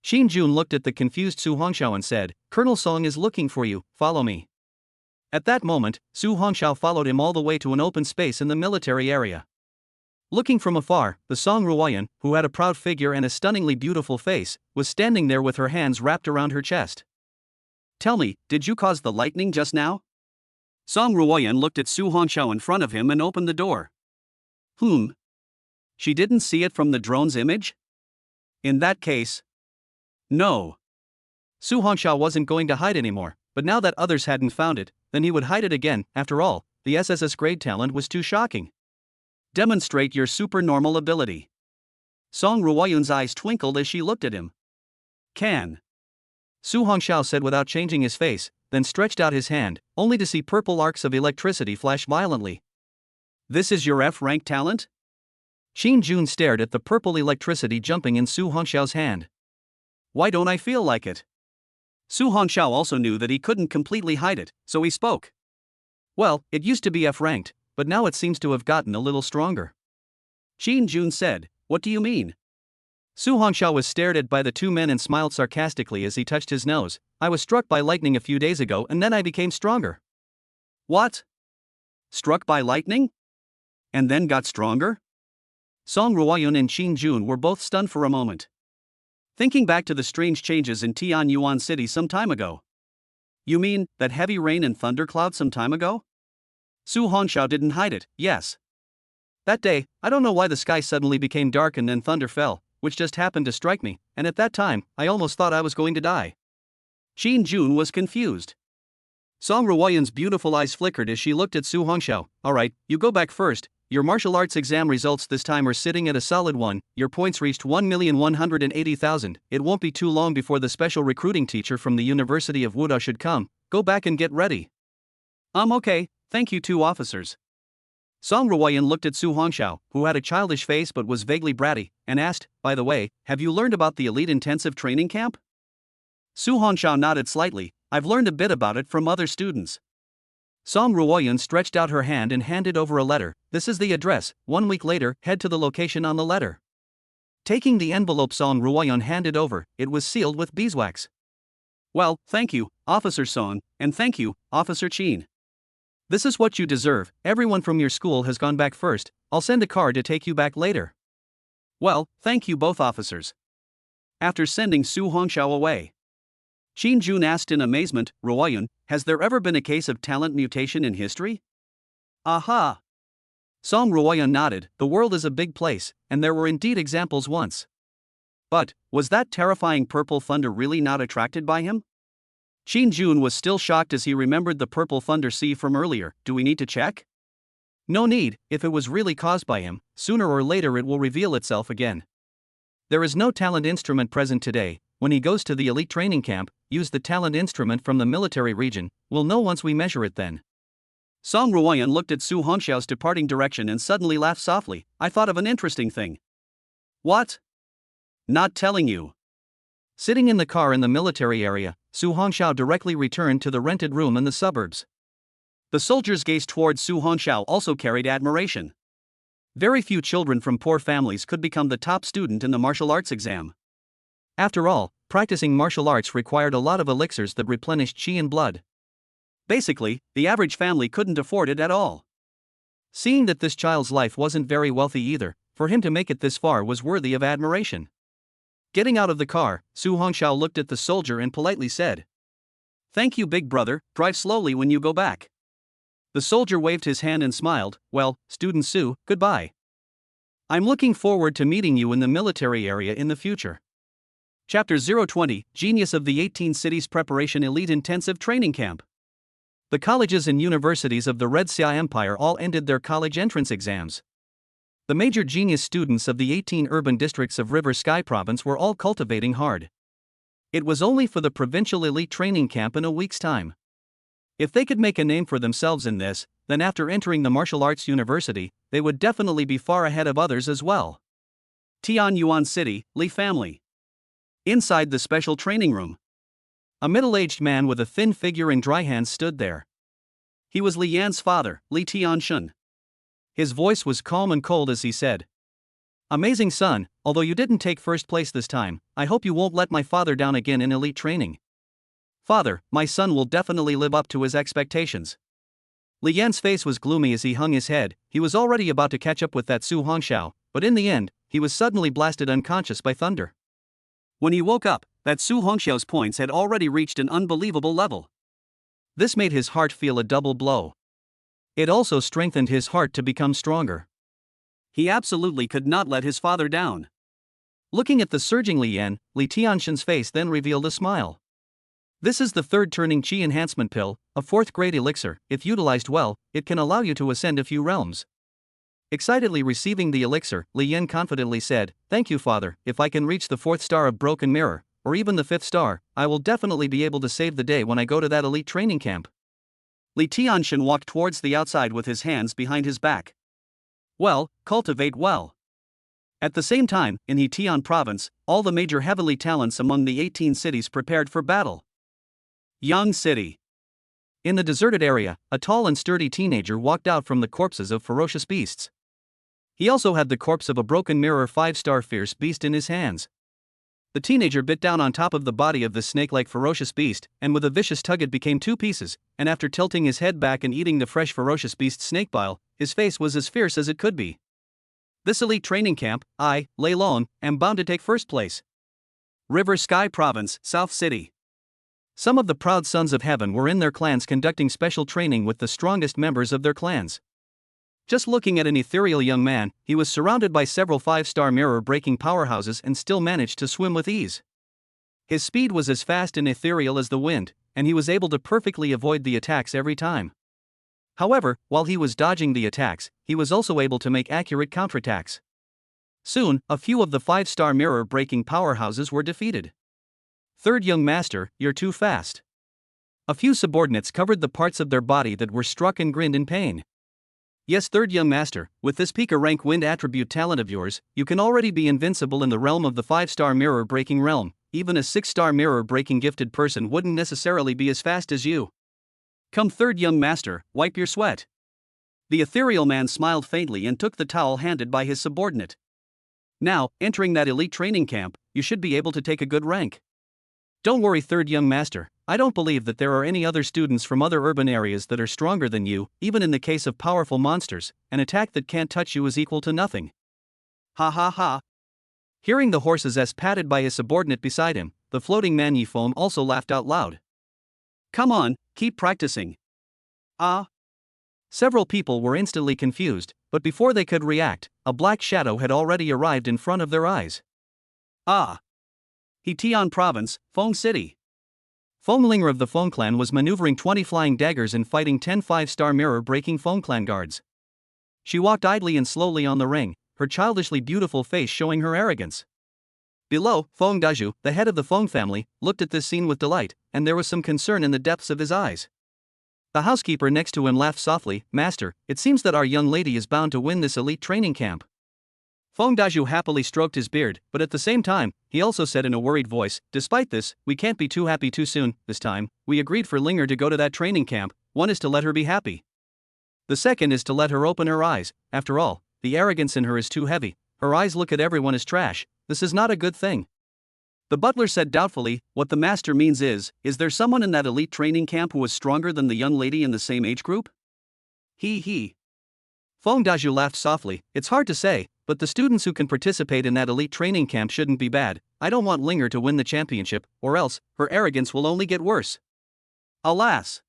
Qin Jun looked at the confused Su Hongxiao and said, "Colonel Song is looking for you, follow me." At that moment, Su Hongxiao followed him all the way to an open space in the military area. Looking from afar, the Song Ruoyun, who had a proud figure and a stunningly beautiful face, was standing there with her hands wrapped around her chest. "Tell me, did you cause the lightning just now?" Song Ruoyun looked at Su Hongxiao in front of him and opened the door. She didn't see it from the drone's image? In that case, no. Su Hongxiao wasn't going to hide anymore, but now that others hadn't found it, then he would hide it again. After all, the SSS-Grade talent was too shocking. Demonstrate your supernormal ability. Song Ruoyun's eyes twinkled as she looked at him. Can. Su Hongxiao said without changing his face, then stretched out his hand, only to see purple arcs of electricity flash violently. This is your F-rank talent? Qin Jun stared at the purple electricity jumping in Su Hongxiao's hand. Why don't I feel like it? Su Hongxiao also knew that he couldn't completely hide it, so he spoke. Well, it used to be F-ranked, but now it seems to have gotten a little stronger. Qin Jun said, "What do you mean?" Su Hongxiao was stared at by the two men and smiled sarcastically as he touched his nose. I was struck by lightning a few days ago and then I became stronger. What? Struck by lightning? And then got stronger? Song Ruoyun and Qin Jun were both stunned for a moment, thinking back to the strange changes in Tian Yuan City some time ago. You mean, that heavy rain and thundercloud some time ago? Su Hongxiao didn't hide it, yes. That day, I don't know why the sky suddenly became dark and then thunder fell, which just happened to strike me, and at that time, I almost thought I was going to die. Qin Jun was confused. Song Ruoyun's beautiful eyes flickered as she looked at Su Hongxiao. Alright, you go back first. Your martial arts exam results this time are sitting at a solid 1, your points reached 1,180,000, it won't be too long before the special recruiting teacher from the University of Wuda should come, go back and get ready. Okay, thank you two officers. Song Ruoyun looked at Su Hongxiao, who had a childish face but was vaguely bratty, and asked, by the way, have you learned about the elite intensive training camp? Su Hongxiao nodded slightly, I've learned a bit about it from other students. Song Ruoyun stretched out her hand and handed over a letter. This is the address. 1 week later, head to the location on the letter. Taking the envelope Song Ruoyun handed over, it was sealed with beeswax. Well, thank you, Officer Song, and thank you, Officer Qin. This is what you deserve. Everyone from your school has gone back first. I'll send a car to take you back later. Well, thank you both officers. After sending Su Hongxiao away, Qin Jun asked in amazement, Ruoyun, has there ever been a case of talent mutation in history? Aha! Song Ruoyun nodded, the world is a big place, and there were indeed examples once. But, was that terrifying purple thunder really not attracted by him? Qin Jun was still shocked as he remembered the purple thunder sea from earlier. Do we need to check? No need, if it was really caused by him, sooner or later it will reveal itself again. There is no talent instrument present today. When he goes to the elite training camp, use the talent instrument from the military region, we'll know once we measure it then. Song Ruoyun looked at Su Hongxiao's departing direction and suddenly laughed softly. I thought of an interesting thing. What? Not telling you. Sitting in the car in the military area, Su Hongxiao directly returned to the rented room in the suburbs. The soldier's gaze towards Su Hongxiao also carried admiration. Very few children from poor families could become the top student in the martial arts exam. After all, practicing martial arts required a lot of elixirs that replenished qi and blood. Basically, the average family couldn't afford it at all. Seeing that this child's life wasn't very wealthy either, for him to make it this far was worthy of admiration. Getting out of the car, Su Hongxiao looked at the soldier and politely said, Thank you, big brother, drive slowly when you go back. The soldier waved his hand and smiled, well, Student Su, goodbye. I'm looking forward to meeting you in the military area in the future. Chapter 020, Genius of the 18 Cities Preparation Elite Intensive Training Camp. The colleges and universities of the Red Xia Empire all ended their college entrance exams. The major genius students of the 18 urban districts of River Sky Province were all cultivating hard. It was only for the provincial elite training camp in a week's time. If they could make a name for themselves in this, then after entering the martial arts university, they would definitely be far ahead of others as well. Tian Yuan City, Li family. Inside the special training room, a middle-aged man with a thin figure and dry hands stood there. He was Li Yan's father, Li Tianshun. His voice was calm and cold as he said, Amazing son, although you didn't take first place this time, I hope you won't let my father down again in elite training. Father, my son will definitely live up to his expectations. Li Yan's face was gloomy as he hung his head. He was already about to catch up with that Su Hongxiao, but in the end, he was suddenly blasted unconscious by thunder. When he woke up, that Su Hongxiao's points had already reached an unbelievable level. This made his heart feel a double blow. It also strengthened his heart to become stronger. He absolutely could not let his father down. Looking at the surging Li Yan, Li Tianshun's face then revealed a smile. This is the third turning Qi enhancement pill, a 4th grade elixir. If utilized well, it can allow you to ascend a few realms. Excitedly receiving the elixir, Li Yan confidently said, Thank you father, if I can reach the 4th star of Broken Mirror, or even the 5th star, I will definitely be able to save the day when I go to that elite training camp. Li Tianshun walked towards the outside with his hands behind his back. Well, cultivate well. At the same time, in Hetian province, all the major heavenly talents among the 18 cities prepared for battle. Yang City. In the deserted area, a tall and sturdy teenager walked out from the corpses of ferocious beasts. He also had the corpse of a broken mirror 5-star fierce beast in his hands. The teenager bit down on top of the body of the snake-like ferocious beast, and with a vicious tug it became 2 pieces, and after tilting his head back and eating the fresh ferocious beast's snake bile, his face was as fierce as it could be. This elite training camp, I, Lei Lon, am bound to take first place. River Sky Province, South City. Some of the proud sons of heaven were in their clans conducting special training with the strongest members of their clans. Just looking at an ethereal young man, he was surrounded by several 5-star mirror-breaking powerhouses and still managed to swim with ease. His speed was as fast and ethereal as the wind, and he was able to perfectly avoid the attacks every time. However, while he was dodging the attacks, he was also able to make accurate counterattacks. Soon, a few of the 5-star mirror-breaking powerhouses were defeated. Third young master, you're too fast. A few subordinates covered the parts of their body that were struck and grinned in pain. Yes, third young master, with this Pika rank wind attribute talent of yours, you can already be invincible in the realm of the 5-star mirror-breaking realm. Even a 6-star mirror-breaking gifted person wouldn't necessarily be as fast as you. Come third young master, wipe your sweat. The ethereal man smiled faintly and took the towel handed by his subordinate. Now, entering that elite training camp, you should be able to take a good rank. Don't worry third young master, I don't believe that there are any other students from other urban areas that are stronger than you. Even in the case of powerful monsters, an attack that can't touch you is equal to nothing. Ha ha ha. Hearing the horse's s patted by his subordinate beside him, the floating manhwa foam also laughed out loud. Come on, keep practicing. Ah. Several people were instantly confused, but before they could react, a black shadow had already arrived in front of their eyes. Ah. Tian Province, Feng City. Fenglinger of the Feng clan was maneuvering 20 flying daggers and fighting 10 5-star mirror-breaking Feng clan guards. She walked idly and slowly on the ring, her childishly beautiful face showing her arrogance. Below, Feng Daju, the head of the Feng family, looked at this scene with delight, and there was some concern in the depths of his eyes. The housekeeper next to him laughed softly, Master, it seems that our young lady is bound to win this elite training camp. Feng Daju happily stroked his beard, but at the same time, he also said in a worried voice, despite this, we can't be too happy too soon. This time, we agreed for Linger to go to that training camp. One is to let her be happy. The second is to let her open her eyes. After all, the arrogance in her is too heavy. Her eyes look at everyone as trash. This is not a good thing. The butler said doubtfully, what the master means is there someone in that elite training camp who was stronger than the young lady in the same age group? He. Feng Daju laughed softly, it's hard to say, but the students who can participate in that elite training camp shouldn't be bad. I don't want Linger to win the championship, or else, her arrogance will only get worse. Alas.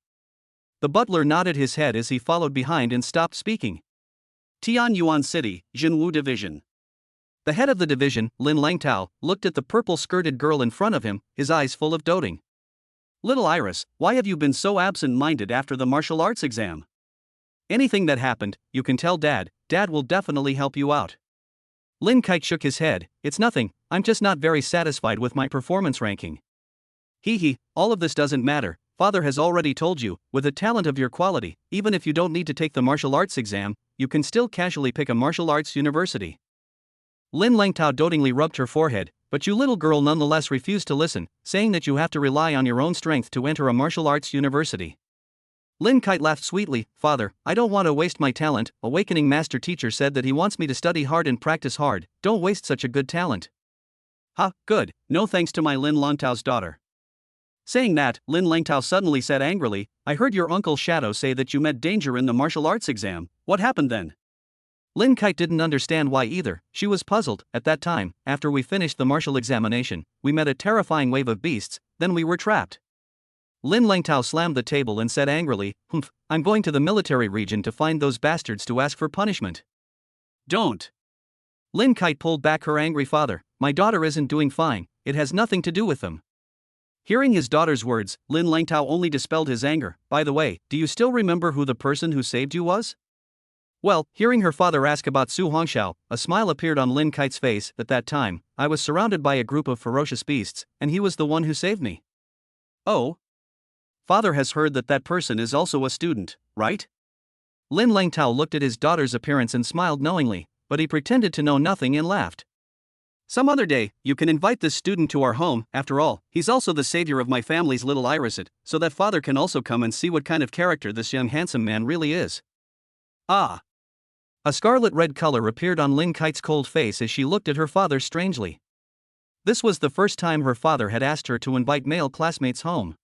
The butler nodded his head as he followed behind and stopped speaking. Tian Yuan City, Jinwu Division. The head of the division, Lin Langtao, looked at the purple-skirted girl in front of him, his eyes full of doting. Little Iris, why have you been so absent-minded after the martial arts exam? Anything that happened, you can tell Dad. Dad will definitely help you out. Lin Kite shook his head, it's nothing, I'm just not very satisfied with my performance ranking. All of this doesn't matter, Father has already told you, with a talent of your quality, even if you don't need to take the martial arts exam, you can still casually pick a martial arts university. Lin Langtao dotingly rubbed her forehead, but you little girl nonetheless refused to listen, saying that you have to rely on your own strength to enter a martial arts university. Lin Kite laughed sweetly, Father, I don't want to waste my talent, Awakening Master Teacher said that he wants me to study hard and practice hard, don't waste such a good talent. Good, no thanks to my Lin Langtao's daughter. Saying that, Lin Langtao suddenly said angrily, I heard your Uncle Shadow say that you met danger in the martial arts exam, what happened then? Lin Kite didn't understand why either, she was puzzled. At that time, after we finished the martial examination, we met a terrifying wave of beasts, then we were trapped. Lin Langtao slammed the table and said angrily, I'm going to the military region to find those bastards to ask for punishment. Don't. Lin Kite pulled back her angry father, my daughter isn't doing fine, it has nothing to do with them. Hearing his daughter's words, Lin Langtao only dispelled his anger, by the way, do you still remember who the person who saved you was? Well, hearing her father ask about Su Hongxiao, a smile appeared on Lin Kite's face. At that time, I was surrounded by a group of ferocious beasts, and he was the one who saved me. Oh? Father has heard that that person is also a student, right? Lin Langtao looked at his daughter's appearance and smiled knowingly, but he pretended to know nothing and laughed. Some other day, you can invite this student to our home, after all, he's also the savior of my family's little Irisit, so that father can also come and see what kind of character this young handsome man really is. Ah. A scarlet-red color appeared on Lin Kite's cold face as she looked at her father strangely. This was the first time her father had asked her to invite male classmates home.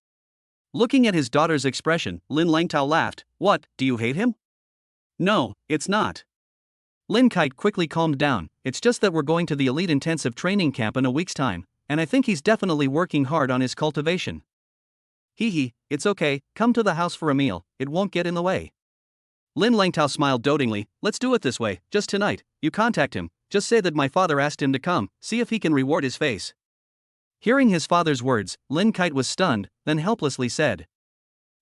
Looking at his daughter's expression, Lin Langtao laughed. What, do you hate him? No, it's not. Lin Kite quickly calmed down. It's just that we're going to the elite intensive training camp in a week's time, and I think he's definitely working hard on his cultivation. Hee, it's okay, come to the house for a meal, it won't get in the way. Lin Langtao smiled dotingly. Let's do it this way, just tonight, you contact him, just say that my father asked him to come, see if he can reward his face. Hearing his father's words, Lin Kite was stunned, then helplessly said,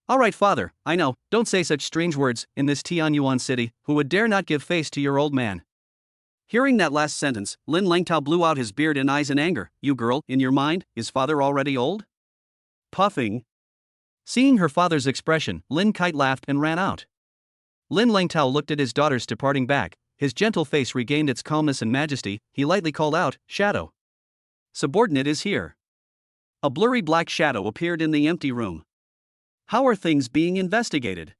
Alright father, I know, don't say such strange words, in this Yuan city, who would dare not give face to your old man. Hearing that last sentence, Lin Langtao blew out his beard and eyes in anger. You girl, in your mind, is father already old? Puffing. Seeing her father's expression, Lin Kite laughed and ran out. Lin Langtao looked at his daughters departing back, his gentle face regained its calmness and majesty, he lightly called out, Shadow. Subordinate is here. A blurry black shadow appeared in the empty room. How are things being investigated?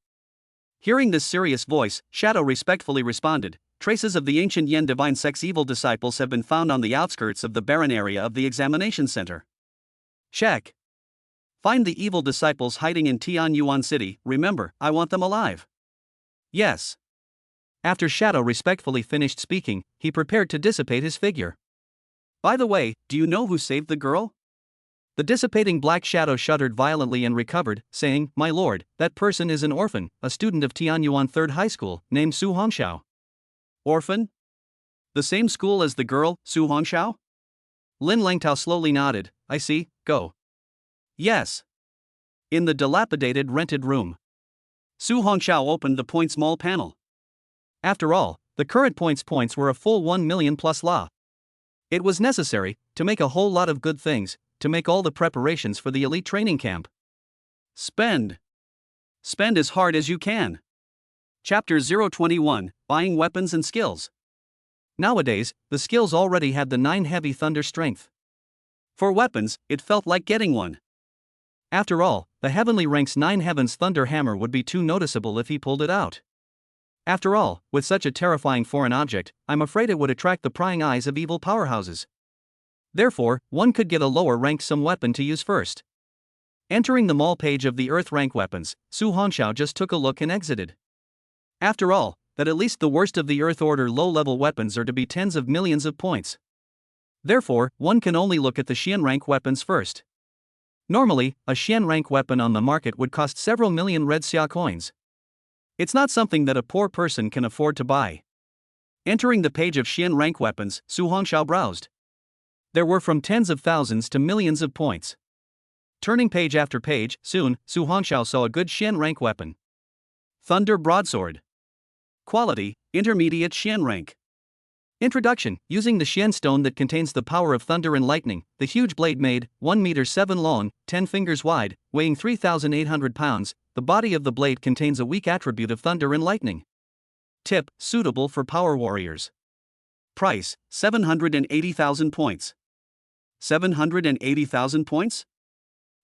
Hearing this serious voice, Shadow respectfully responded, Traces of the ancient Yen divine sex evil disciples have been found on the outskirts of the barren area of the examination center. Check. Find the evil disciples hiding in Yuan City, remember, I want them alive. Yes. After Shadow respectfully finished speaking, he prepared to dissipate his figure. By the way, do you know who saved the girl? The dissipating black shadow shuddered violently and recovered, saying, My lord, that person is an orphan, a student of Yuan 3rd High School, named Su Hongxiao. Orphan? The same school as the girl, Su Hongxiao? Lin Langtao slowly nodded. I see, go. Yes. In the dilapidated rented room. Su Hongxiao opened the points mall panel. After all, the current points were a full 1 million plus la. It was necessary, to make a whole lot of good things, to make all the preparations for the elite training camp. Spend. Spend as hard as you can. Chapter 021, Buying Weapons and Skills. Nowadays, the skills already had the 9 heavy thunder strength. For weapons, it felt like getting one. After all, the heavenly rank's 9 heavens thunder hammer would be too noticeable if he pulled it out. After all, with such a terrifying foreign object, I'm afraid it would attract the prying eyes of evil powerhouses. Therefore, one could get a lower rank some weapon to use first. Entering the mall page of the Earth rank weapons, Su Hongxiao just took a look and exited. After all, that at least the worst of the Earth order low-level weapons are to be tens of millions of points. Therefore, one can only look at the Xian rank weapons first. Normally, a Xian rank weapon on the market would cost several million red xia coins. It's not something that a poor person can afford to buy. Entering the page of Xian rank weapons, Su Hongxiao browsed. There were from tens of thousands to millions of points. Turning page after page, soon, Su Hongxiao saw a good Xian rank weapon. Thunder Broadsword. Quality, Intermediate Xian rank. Introduction. Using the Xian stone that contains the power of thunder and lightning, the huge blade made, 1 meter 7 long, 10 fingers wide, weighing 3,800 pounds, the body of the blade contains a weak attribute of thunder and lightning. Tip, suitable for power warriors. Price, 780,000 points. 780,000 points?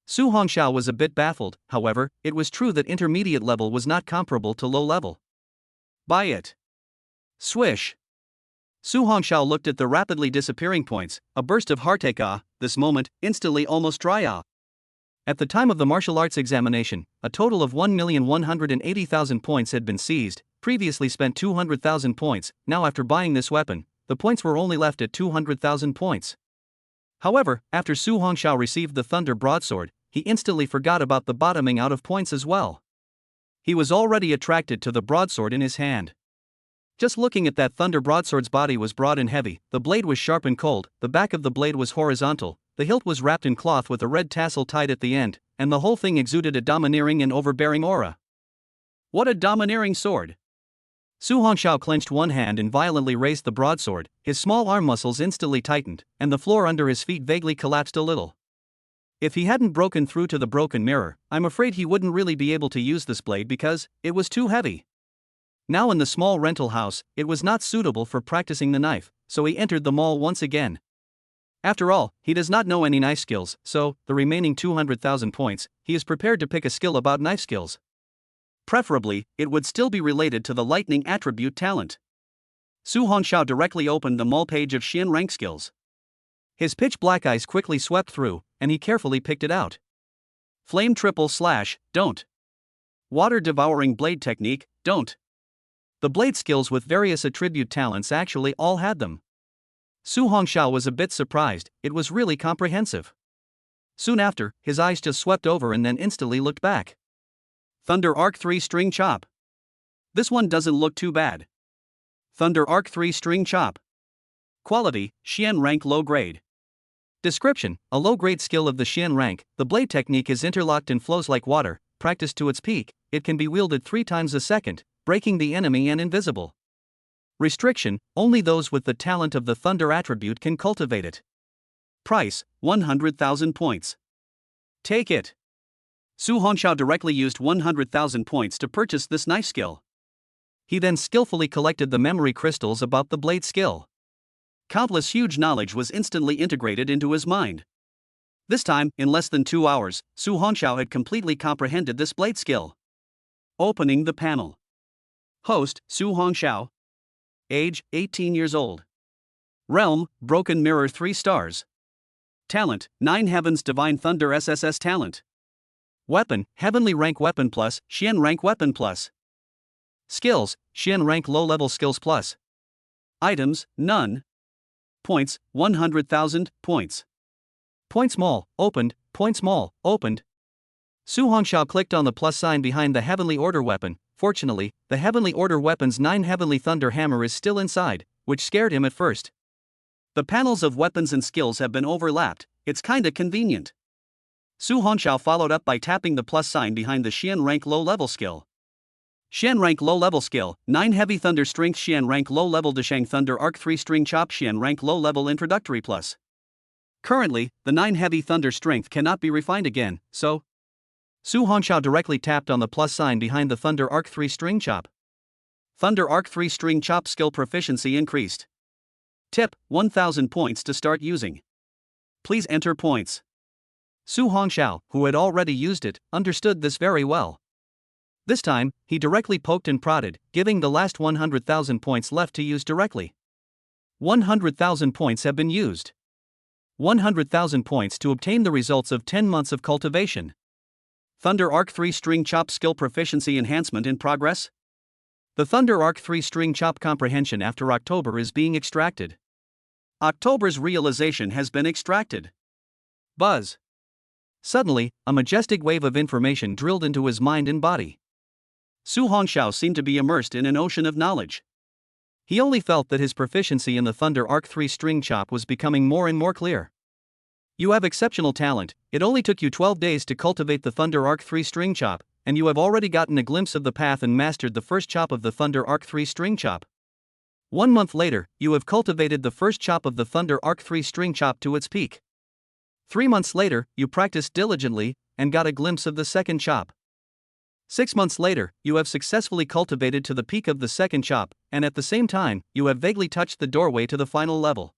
Su Hongxiao was a bit baffled, however, it was true that intermediate level was not comparable to low level. Buy it. Swish. Su Hongxiao looked at the rapidly disappearing points, a burst of heartache this moment, instantly almost dry At the time of the martial arts examination, a total of 1,180,000 points had been seized, previously spent 200,000 points, now after buying this weapon, the points were only left at 200,000 points. However, after Su Hongxiao received the Thunder Broadsword, he instantly forgot about the bottoming out of points as well. He was already attracted to the broadsword in his hand. Just looking at that Thunder Broadsword's body was broad and heavy, the blade was sharp and cold, the back of the blade was horizontal, the hilt was wrapped in cloth with a red tassel tied at the end, and the whole thing exuded a domineering and overbearing aura. What a domineering sword! Su Hongxiao clenched one hand and violently raised the broadsword, his small arm muscles instantly tightened, and the floor under his feet vaguely collapsed a little. If he hadn't broken through to the broken mirror, I'm afraid he wouldn't really be able to use this blade because it was too heavy. Now in the small rental house, it was not suitable for practicing the knife, so he entered the mall once again. After all, he does not know any knife skills, so, the remaining 200,000 points, he is prepared to pick a skill about knife skills. Preferably, it would still be related to the lightning attribute talent. Su Hongxiao directly opened the mall page of Xian rank skills. His pitch black eyes quickly swept through, and he carefully picked it out. Flame triple slash, don't. Water devouring blade technique, don't. The blade skills with various attribute talents actually all had them. Su Hongxiao was a bit surprised, it was really comprehensive. Soon after, his eyes just swept over and then instantly looked back. Thunder Arc 3 String Chop. This one doesn't look too bad. Thunder Arc 3 String Chop. Quality, Xian rank low grade. Description: a low-grade skill of the Xian rank, the blade technique is interlocked and flows like water. Practiced to its peak, it can be wielded 3 times a second, breaking the enemy and invisible. Restriction: only those with the talent of the thunder attribute can cultivate it. Price, 100,000 points. Take it. Su Hongxiao directly used 100,000 points to purchase this knife skill. He then skillfully collected the memory crystals about the blade skill. Countless huge knowledge was instantly integrated into his mind. This time, in less than 2 hours, Su Hongxiao had completely comprehended this blade skill. Opening the panel. Host, Su Hongxiao. Age, 18 years old. Realm, Broken Mirror 3 stars. Talent, 9 Heavens Divine Thunder SSS Talent. Weapon, Heavenly Rank Weapon Plus, Xian Rank Weapon Plus. Skills, Xian Rank Low Level Skills Plus. Items, none. Points, 100,000 points. Point small, opened, point small, opened. Su Hongxiao clicked on the plus sign behind the Heavenly Order weapon. Fortunately, the Heavenly Order weapon's 9 Heavenly Thunder Hammer is still inside, which scared him at first. The panels of weapons and skills have been overlapped, it's kinda convenient. Su Hongxiao followed up by tapping the plus sign behind the Xian rank low level skill. Xian rank low level skill, 9 Heavy Thunder Strength Xian rank low level Deshang Thunder Arc 3 String Chop Xian rank low level introductory plus. Currently, the 9 Heavy Thunder Strength cannot be refined again, so Su Hongxiao directly tapped on the plus sign behind the Thunder Arc 3 String Chop. Thunder Arc 3 String Chop skill proficiency increased. Tip, 1,000 points to start using. Please enter points. Su Hongxiao, who had already used it, understood this very well. This time, he directly poked and prodded, giving the last 100,000 points left to use directly. 100,000 points have been used. 100,000 points to obtain the results of 10 months of cultivation. Thunder Arc 3 String Chop skill proficiency enhancement in progress? The Thunder Arc 3 String Chop comprehension after October is being extracted. October's realization has been extracted. Buzz. Suddenly, a majestic wave of information drilled into his mind and body. Su Hongxiao seemed to be immersed in an ocean of knowledge. He only felt that his proficiency in the Thunder Arc 3 String Chop was becoming more and more clear. You have exceptional talent, it only took you 12 days to cultivate the Thunder Arc 3 String Chop, and you have already gotten a glimpse of the path and mastered the first chop of the Thunder Arc 3 String Chop. 1 month later, you have cultivated the first chop of the Thunder Arc 3 String Chop to its peak. 3 months later, you practiced diligently, and got a glimpse of the second chop. 6 months later, you have successfully cultivated to the peak of the second chop, and at the same time, you have vaguely touched the doorway to the final level.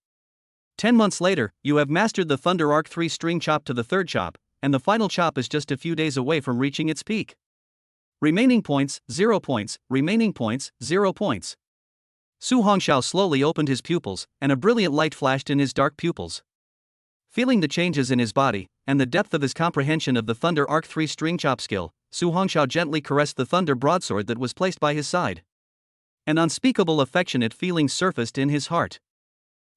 10 months later, you have mastered the Thunder Arc 3 String Chop to the third chop, and the final chop is just a few days away from reaching its peak. Remaining points, 0 points, remaining points, 0 points. Su Hongxiao slowly opened his pupils, and a brilliant light flashed in his dark pupils. Feeling the changes in his body, and the depth of his comprehension of the Thunder Arc 3 String Chop skill, Su Hongxiao gently caressed the thunder broadsword that was placed by his side. An unspeakable affectionate feeling surfaced in his heart.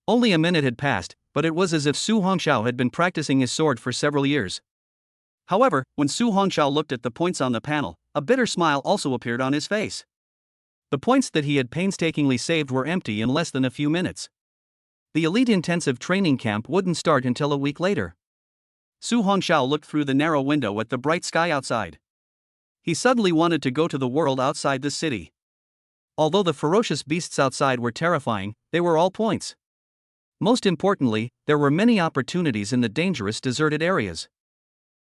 Only a minute had passed, but it was as if Su Hongxiao had been practicing his sword for several years. However, when Su Hongxiao looked at the points on the panel, a bitter smile also appeared on his face. The points that he had painstakingly saved were empty in less than a few minutes. The elite intensive training camp wouldn't start until a week later. Su Hongxiao looked through the narrow window at the bright sky outside. He suddenly wanted to go to the world outside the city. Although the ferocious beasts outside were terrifying, they were all points. Most importantly, there were many opportunities in the dangerous deserted areas.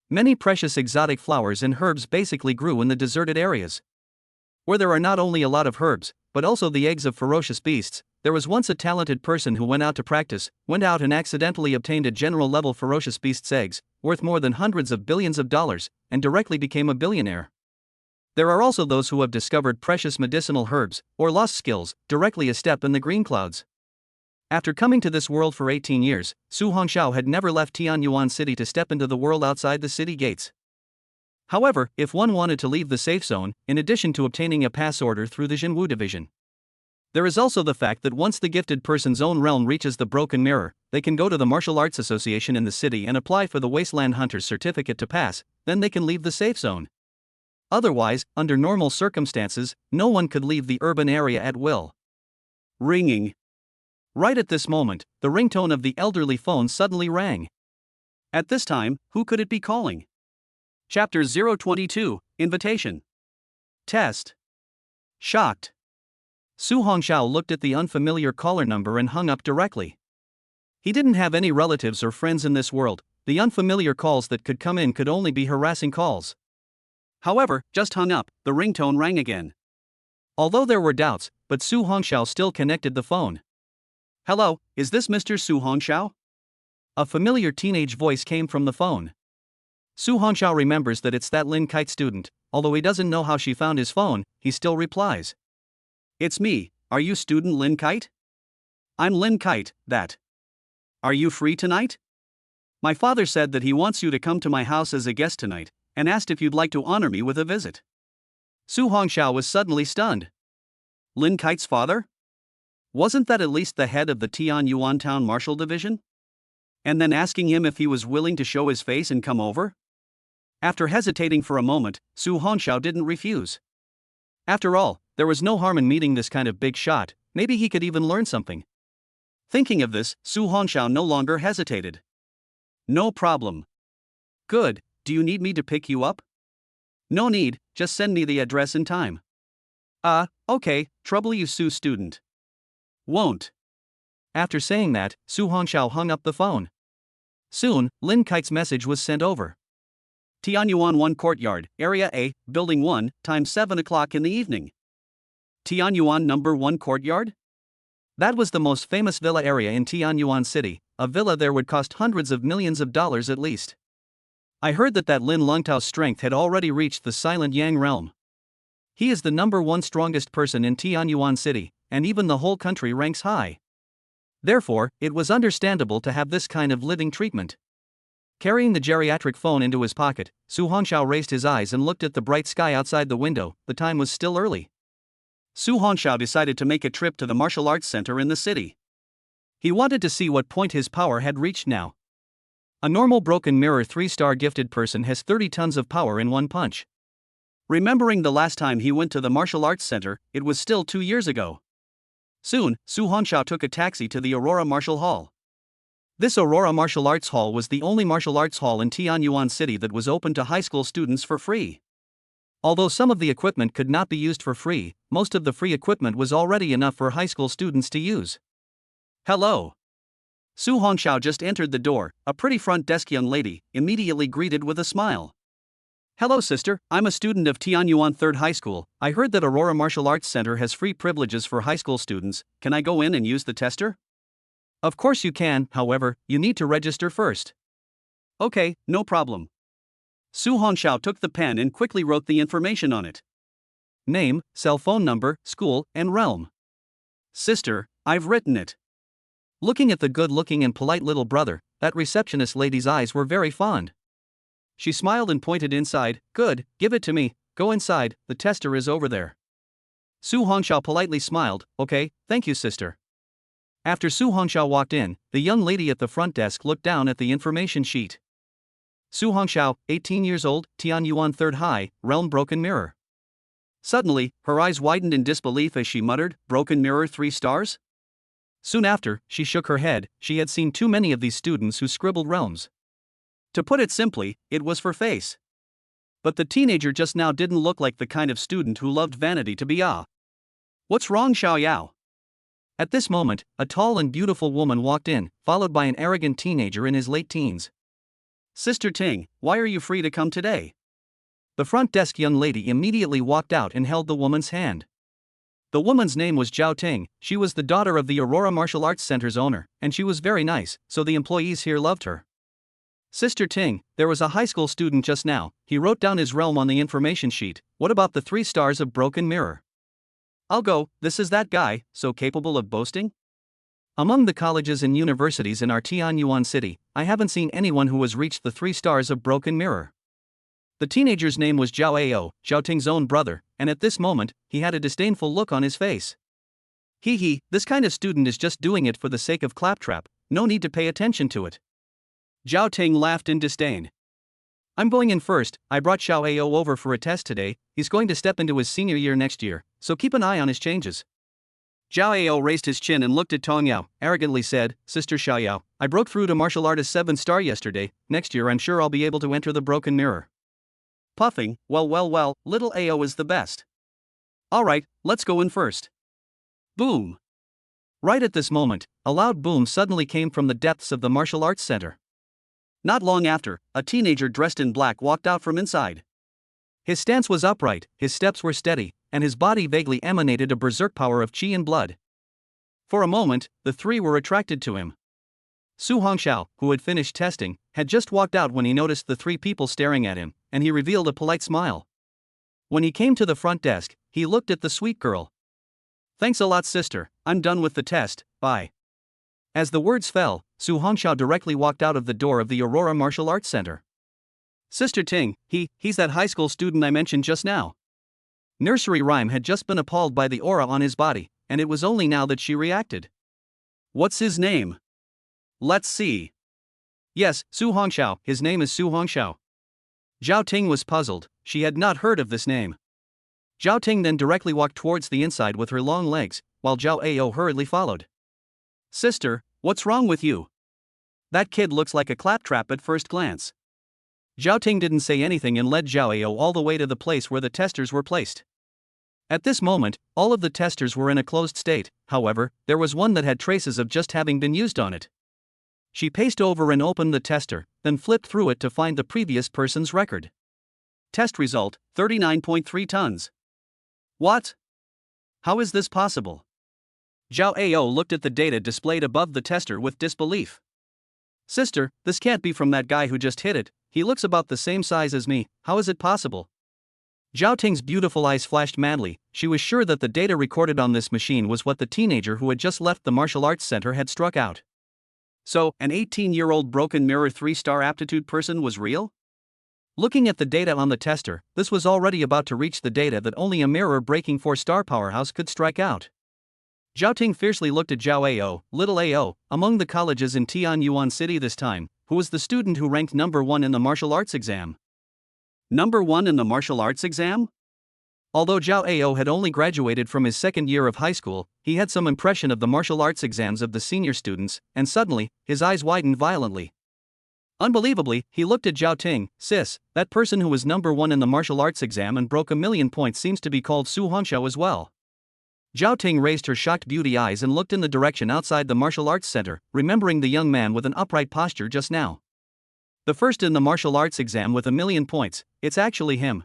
Many precious exotic flowers and herbs basically grew in the deserted areas. Where there are not only a lot of herbs, but also the eggs of ferocious beasts, there was once a talented person who went out to practice, went out and accidentally obtained a general-level ferocious beast's eggs, worth more than hundreds of billions of dollars, and directly became a billionaire. There are also those who have discovered precious medicinal herbs, or lost skills, directly a step in the green clouds. After coming to this world for 18 years, Su Hongxiao had never left Tianyuan City to step into the world outside the city gates. However, if one wanted to leave the safe zone, in addition to obtaining a pass order through the Jinwu division, there is also the fact that once the gifted person's own realm reaches the broken mirror, they can go to the martial arts association in the city and apply for the Wasteland Hunter's certificate to pass, then they can leave the safe zone. Otherwise, under normal circumstances, no one could leave the urban area at will. Ringing. Right at this moment, the ringtone of the elderly phone suddenly rang. At this time, who could it be calling? Chapter 022, Invitation. Test. Shocked. Su Hongxiao looked at the unfamiliar caller number and hung up directly. He didn't have any relatives or friends in this world. The unfamiliar calls that could come in could only be harassing calls. However, just hung up, the ringtone rang again. Although there were doubts, but Su Hongxiao still connected the phone. Hello, is this Mr. Su Hongxiao? A familiar teenage voice came from the phone. Su Hongxiao remembers that it's that Lin Kite student. Although he doesn't know how she found his phone, he still replies. It's me, are you student Lin Kite? I'm Lin Kite, that. Are you free tonight? My father said that he wants you to come to my house as a guest tonight, and asked if you'd like to honor me with a visit. Su Hongxiao was suddenly stunned. Lin Kite's father? Wasn't that at least the head of the Tianyuan Town Martial Division? And then asking him if he was willing to show his face and come over? After hesitating for a moment, Su Hongxiao didn't refuse. After all, there was no harm in meeting this kind of big shot, maybe he could even learn something. Thinking of this, Su Hongxiao no longer hesitated. No problem. Good, do you need me to pick you up? No need, just send me the address in time. Okay, trouble you Su student. Won't. After saying that, Su Hongxiao hung up the phone. Soon, Lin Kite's message was sent over. Tianyuan 1 Courtyard, Area A, Building 1, time 7 o'clock in the evening. Tianyuan number 1 Courtyard? That was the most famous villa area in Tianyuan City. A villa there would cost hundreds of millions of dollars at least. I heard that Lin Lungtao's strength had already reached the Silent Yang realm. He is the number 1 strongest person in Tianyuan City, and even the whole country ranks high. Therefore, it was understandable to have this kind of living treatment. Carrying the geriatric phone into his pocket, Su Hongxiao raised his eyes and looked at the bright sky outside the window. The time was still early. Su Hongxiao decided to make a trip to the martial arts center in the city. He wanted to see what point his power had reached now. A normal broken mirror 3-star gifted person has 30 tons of power in one punch. Remembering the last time he went to the martial arts center, it was still 2 years ago. Soon, Su Hongxiao took a taxi to the Aurora Martial Hall. This Aurora Martial Arts Hall was the only martial arts hall in Tianyuan City that was open to high school students for free. Although some of the equipment could not be used for free, most of the free equipment was already enough for high school students to use. Hello. Su Hongxiao just entered the door. A pretty front desk young lady immediately greeted with a smile. Hello sister, I'm a student of Tianyuan 3rd High School. I heard that Aurora Martial Arts Center has free privileges for high school students. Can I go in and use the tester? Of course you can, however, you need to register first. Okay, no problem. Su Hongxiao took the pen and quickly wrote the information on it. Name, cell phone number, school, and realm. Sister, I've written it. Looking at the good-looking and polite little brother, that receptionist lady's eyes were very fond. She smiled and pointed inside. Good, give it to me, go inside, the tester is over there. Su Hongxiao politely smiled. Okay, thank you sister. After Su Hongxiao walked in, the young lady at the front desk looked down at the information sheet. Su Hongxiao, 18 years old, Tianyuan 3rd High, realm broken mirror. Suddenly, her eyes widened in disbelief as she muttered, broken mirror 3 stars? Soon after, she shook her head. She had seen too many of these students who scribbled realms. To put it simply, it was for face. But the teenager just now didn't look like the kind of student who loved vanity to be What's wrong, Xiao Yao? At this moment, a tall and beautiful woman walked in, followed by an arrogant teenager in his late teens. Sister Ting, why are you free to come today? The front desk young lady immediately walked out and held the woman's hand. The woman's name was Zhao Ting. She was the daughter of the Aurora Martial Arts Center's owner, and she was very nice, so the employees here loved her. Sister Ting, there was a high school student just now, he wrote down his realm on the information sheet. What about the 3 stars of Broken Mirror? I'll go, this is that guy, so capable of boasting? Among the colleges and universities in our Yuan city, I haven't seen anyone who has reached the 3 stars of Broken Mirror. The teenager's name was Zhao Ao, Zhao Ting's own brother, and at this moment, he had a disdainful look on his face. Hee, this kind of student is just doing it for the sake of claptrap, no need to pay attention to it. Zhao Ting laughed in disdain. I'm going in first, I brought Xiao Ao over for a test today, he's going to step into his senior year next year, so keep an eye on his changes. Zhao Ao raised his chin and looked at Tong Yao, arrogantly said, Sister Xiao Yao, I broke through to martial artist 7 star yesterday, next year I'm sure I'll be able to enter the Broken Mirror. Puffing, well, little Ao is the best. Alright, let's go in first. Boom. Right at this moment, a loud boom suddenly came from the depths of the martial arts center. Not long after, a teenager dressed in black walked out from inside. His stance was upright, his steps were steady, and his body vaguely emanated a berserk power of qi and blood. For a moment, the 3 were attracted to him. Su Hongxiao, who had finished testing, had just walked out when he noticed the 3 people staring at him, and he revealed a polite smile. When he came to the front desk, he looked at the sweet girl. Thanks a lot, sister, I'm done with the test, bye. As the words fell, Su Hongxiao directly walked out of the door of the Aurora Martial Arts Center. Sister Ting, he's that high school student I mentioned just now. Nursery Rhyme had just been appalled by the aura on his body, and it was only now that she reacted. What's his name? Let's see. Yes, Su Hongxiao, his name is Su Hongxiao. Zhao Ting was puzzled, she had not heard of this name. Zhao Ting then directly walked towards the inside with her long legs, while Zhao Ao hurriedly followed. Sister, what's wrong with you? That kid looks like a claptrap at first glance. Zhao Ting didn't say anything and led Zhao Ao all the way to the place where the testers were placed. At this moment, all of the testers were in a closed state, however, there was one that had traces of just having been used on it. She paced over and opened the tester, then flipped through it to find the previous person's record. Test result, 39.3 tons. What? How is this possible? Zhao Ao looked at the data displayed above the tester with disbelief. Sister, this can't be from that guy who just hit it, he looks about the same size as me, how is it possible? Zhao Ting's beautiful eyes flashed madly, she was sure that the data recorded on this machine was what the teenager who had just left the martial arts center had struck out. So, an 18-year-old Broken Mirror 3-star aptitude person was real? Looking at the data on the tester, this was already about to reach the data that only a mirror-breaking 4-star powerhouse could strike out. Zhao Ting fiercely looked at Zhao Ao, little Ao, among the colleges in Yuan City this time, who was the student who ranked number 1 in the martial arts exam. Number 1 in the martial arts exam? Although Zhao Ao had only graduated from his 2nd year of high school, he had some impression of the martial arts exams of the senior students, and suddenly, his eyes widened violently. Unbelievably, he looked at Zhao Ting, sis, that person who was number 1 in the martial arts exam and broke 1,000,000 points seems to be called Su Hongxiao as well. Zhao Ting raised her shocked beauty eyes and looked in the direction outside the martial arts center, remembering the young man with an upright posture just now. The first in the martial arts exam with 1,000,000 points, it's actually him.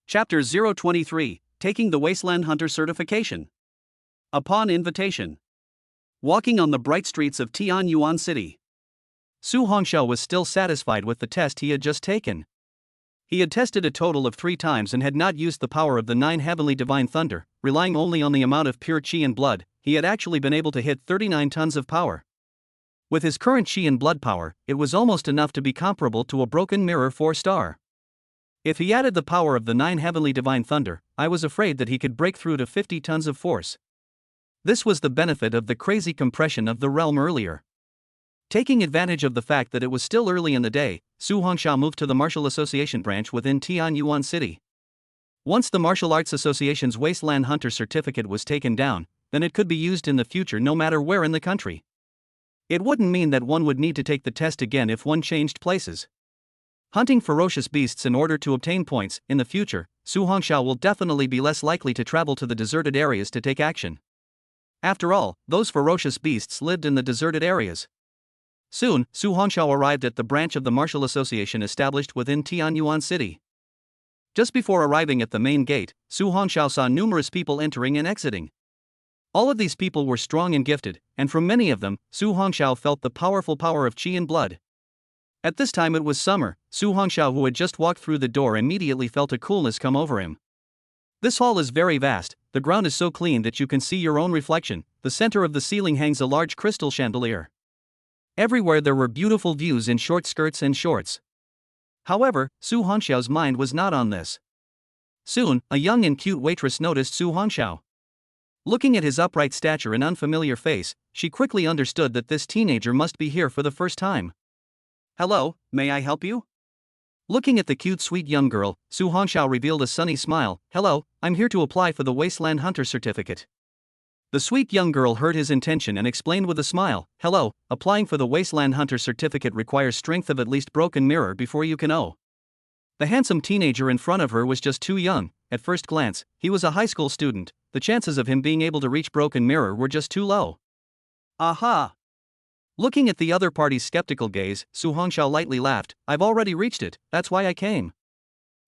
Chapter 023, Taking the Wasteland Hunter Certification. Upon invitation. Walking on the bright streets of Yuan City. Su Hongxiao was still satisfied with the test he had just taken. He had tested a total of 3 times and had not used the power of the 9 heavenly divine thunder, relying only on the amount of pure qi and blood. He had actually been able to hit 39 tons of power. With his current qi and blood power, it was almost enough to be comparable to a Broken Mirror 4-star. If he added the power of the 9 heavenly divine thunder, I was afraid that he could break through to 50 tons of force. This was the benefit of the crazy compression of the realm earlier. Taking advantage of the fact that it was still early in the day, Su Hongxiao moved to the Martial Association branch within Yuan City. Once the Martial Arts Association's Wasteland Hunter certificate was taken down, then it could be used in the future no matter where in the country. It wouldn't mean that one would need to take the test again if one changed places. Hunting ferocious beasts in order to obtain points, in the future, Su Hongxiao will definitely be less likely to travel to the deserted areas to take action. After all, those ferocious beasts lived in the deserted areas. Soon, Su Hongxiao arrived at the branch of the Martial Association established within Yuan City. Just before arriving at the main gate, Su Hongxiao saw numerous people entering and exiting. All of these people were strong and gifted, and from many of them, Su Hongxiao felt the powerful power of qi and blood. At this time it was summer. Su Hongxiao, who had just walked through the door, immediately felt a coolness come over him. This hall is very vast, the ground is so clean that you can see your own reflection, the center of the ceiling hangs a large crystal chandelier. Everywhere there were beautiful views in short skirts and shorts. However, Su Hongxiao's mind was not on this. Soon, a young and cute waitress noticed Su Hongxiao. Looking at his upright stature and unfamiliar face, she quickly understood that this teenager must be here for the first time. Hello, may I help you? Looking at the cute sweet young girl, Su Hongxiao revealed a sunny smile. Hello, I'm here to apply for the Wasteland Hunter certificate. The sweet young girl heard his intention and explained with a smile. Hello, applying for the Wasteland Hunter certificate requires strength of at least broken mirror before you can The handsome teenager in front of her was just too young. At first glance, he was a high school student. The chances of him being able to reach broken mirror were just too low. Aha! Looking at the other party's skeptical gaze, Su Hongxiao lightly laughed. I've already reached it, that's why I came.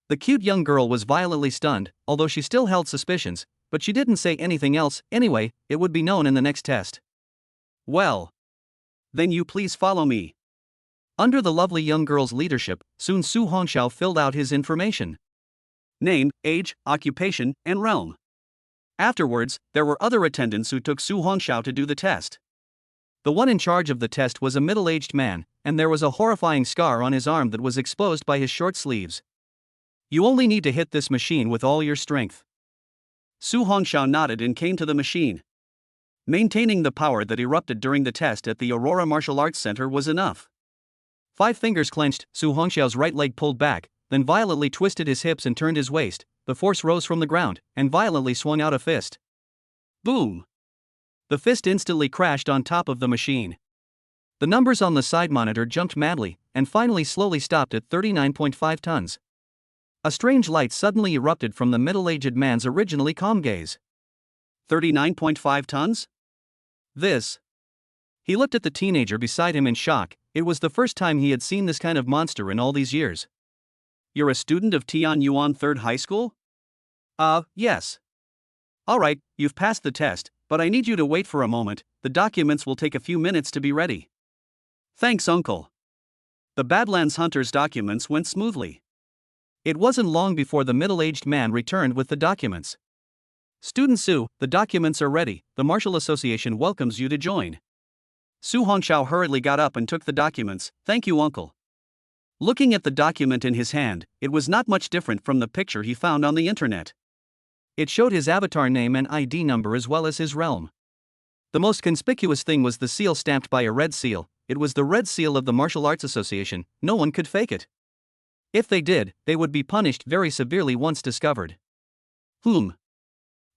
The cute young girl was violently stunned, although she still held suspicions, but she didn't say anything else. Anyway, it would be known in the next test. Well, then you please follow me. Under the lovely young girl's leadership, soon Su Hongxiao filled out his information. Name, age, occupation, and realm. Afterwards, there were other attendants who took Su Hongxiao to do the test. The one in charge of the test was a middle-aged man, and there was a horrifying scar on his arm that was exposed by his short sleeves. You only need to hit this machine with all your strength. Su Hongxiao nodded and came to the machine. Maintaining the power that erupted during the test at the Aurora Martial Arts Center was enough. 5 fingers clenched, Su Hongxiao's right leg pulled back, then violently twisted his hips and turned his waist. The force rose from the ground, and violently swung out a fist. Boom! The fist instantly crashed on top of the machine. The numbers on the side monitor jumped madly, and finally slowly stopped at 39.5 tons. A strange light suddenly erupted from the middle-aged man's originally calm gaze. 39.5 tons? This. He looked at the teenager beside him in shock. It was the first time he had seen this kind of monster in all these years. You're a student of Yuan 3rd High School? Yes. Alright, you've passed the test, but I need you to wait for a moment, the documents will take a few minutes to be ready. Thanks, uncle. The Badlands Hunter's documents went smoothly. It wasn't long before the middle-aged man returned with the documents. Student Su, the documents are ready, the Martial Association welcomes you to join. Su Hongxiao hurriedly got up and took the documents. Thank you, uncle. Looking at the document in his hand, it was not much different from the picture he found on the internet. It showed his avatar name and ID number as well as his realm. The most conspicuous thing was the seal stamped by a red seal. It was the red seal of the Martial Arts Association. No one could fake it. If they did, they would be punished very severely once discovered.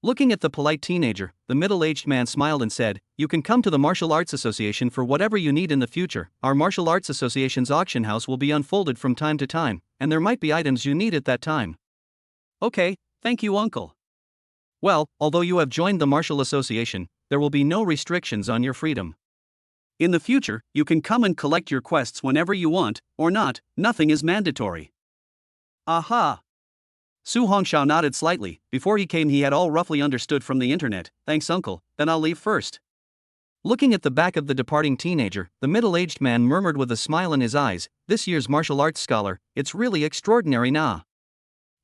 Looking at the polite teenager, the middle-aged man smiled and said, You can come to the Martial Arts Association for whatever you need in the future. Our Martial Arts Association's auction house will be unfolded from time to time, and there might be items you need at that time. Okay, thank you, uncle. Well, although you have joined the Martial Association, there will be no restrictions on your freedom. In the future, you can come and collect your quests whenever you want, or not, nothing is mandatory. Aha! Su Hongxiao nodded slightly. Before he came he had all roughly understood from the internet. Thanks, uncle, then I'll leave first. Looking at the back of the departing teenager, the middle-aged man murmured with a smile in his eyes, This year's martial arts scholar, it's really extraordinary nah.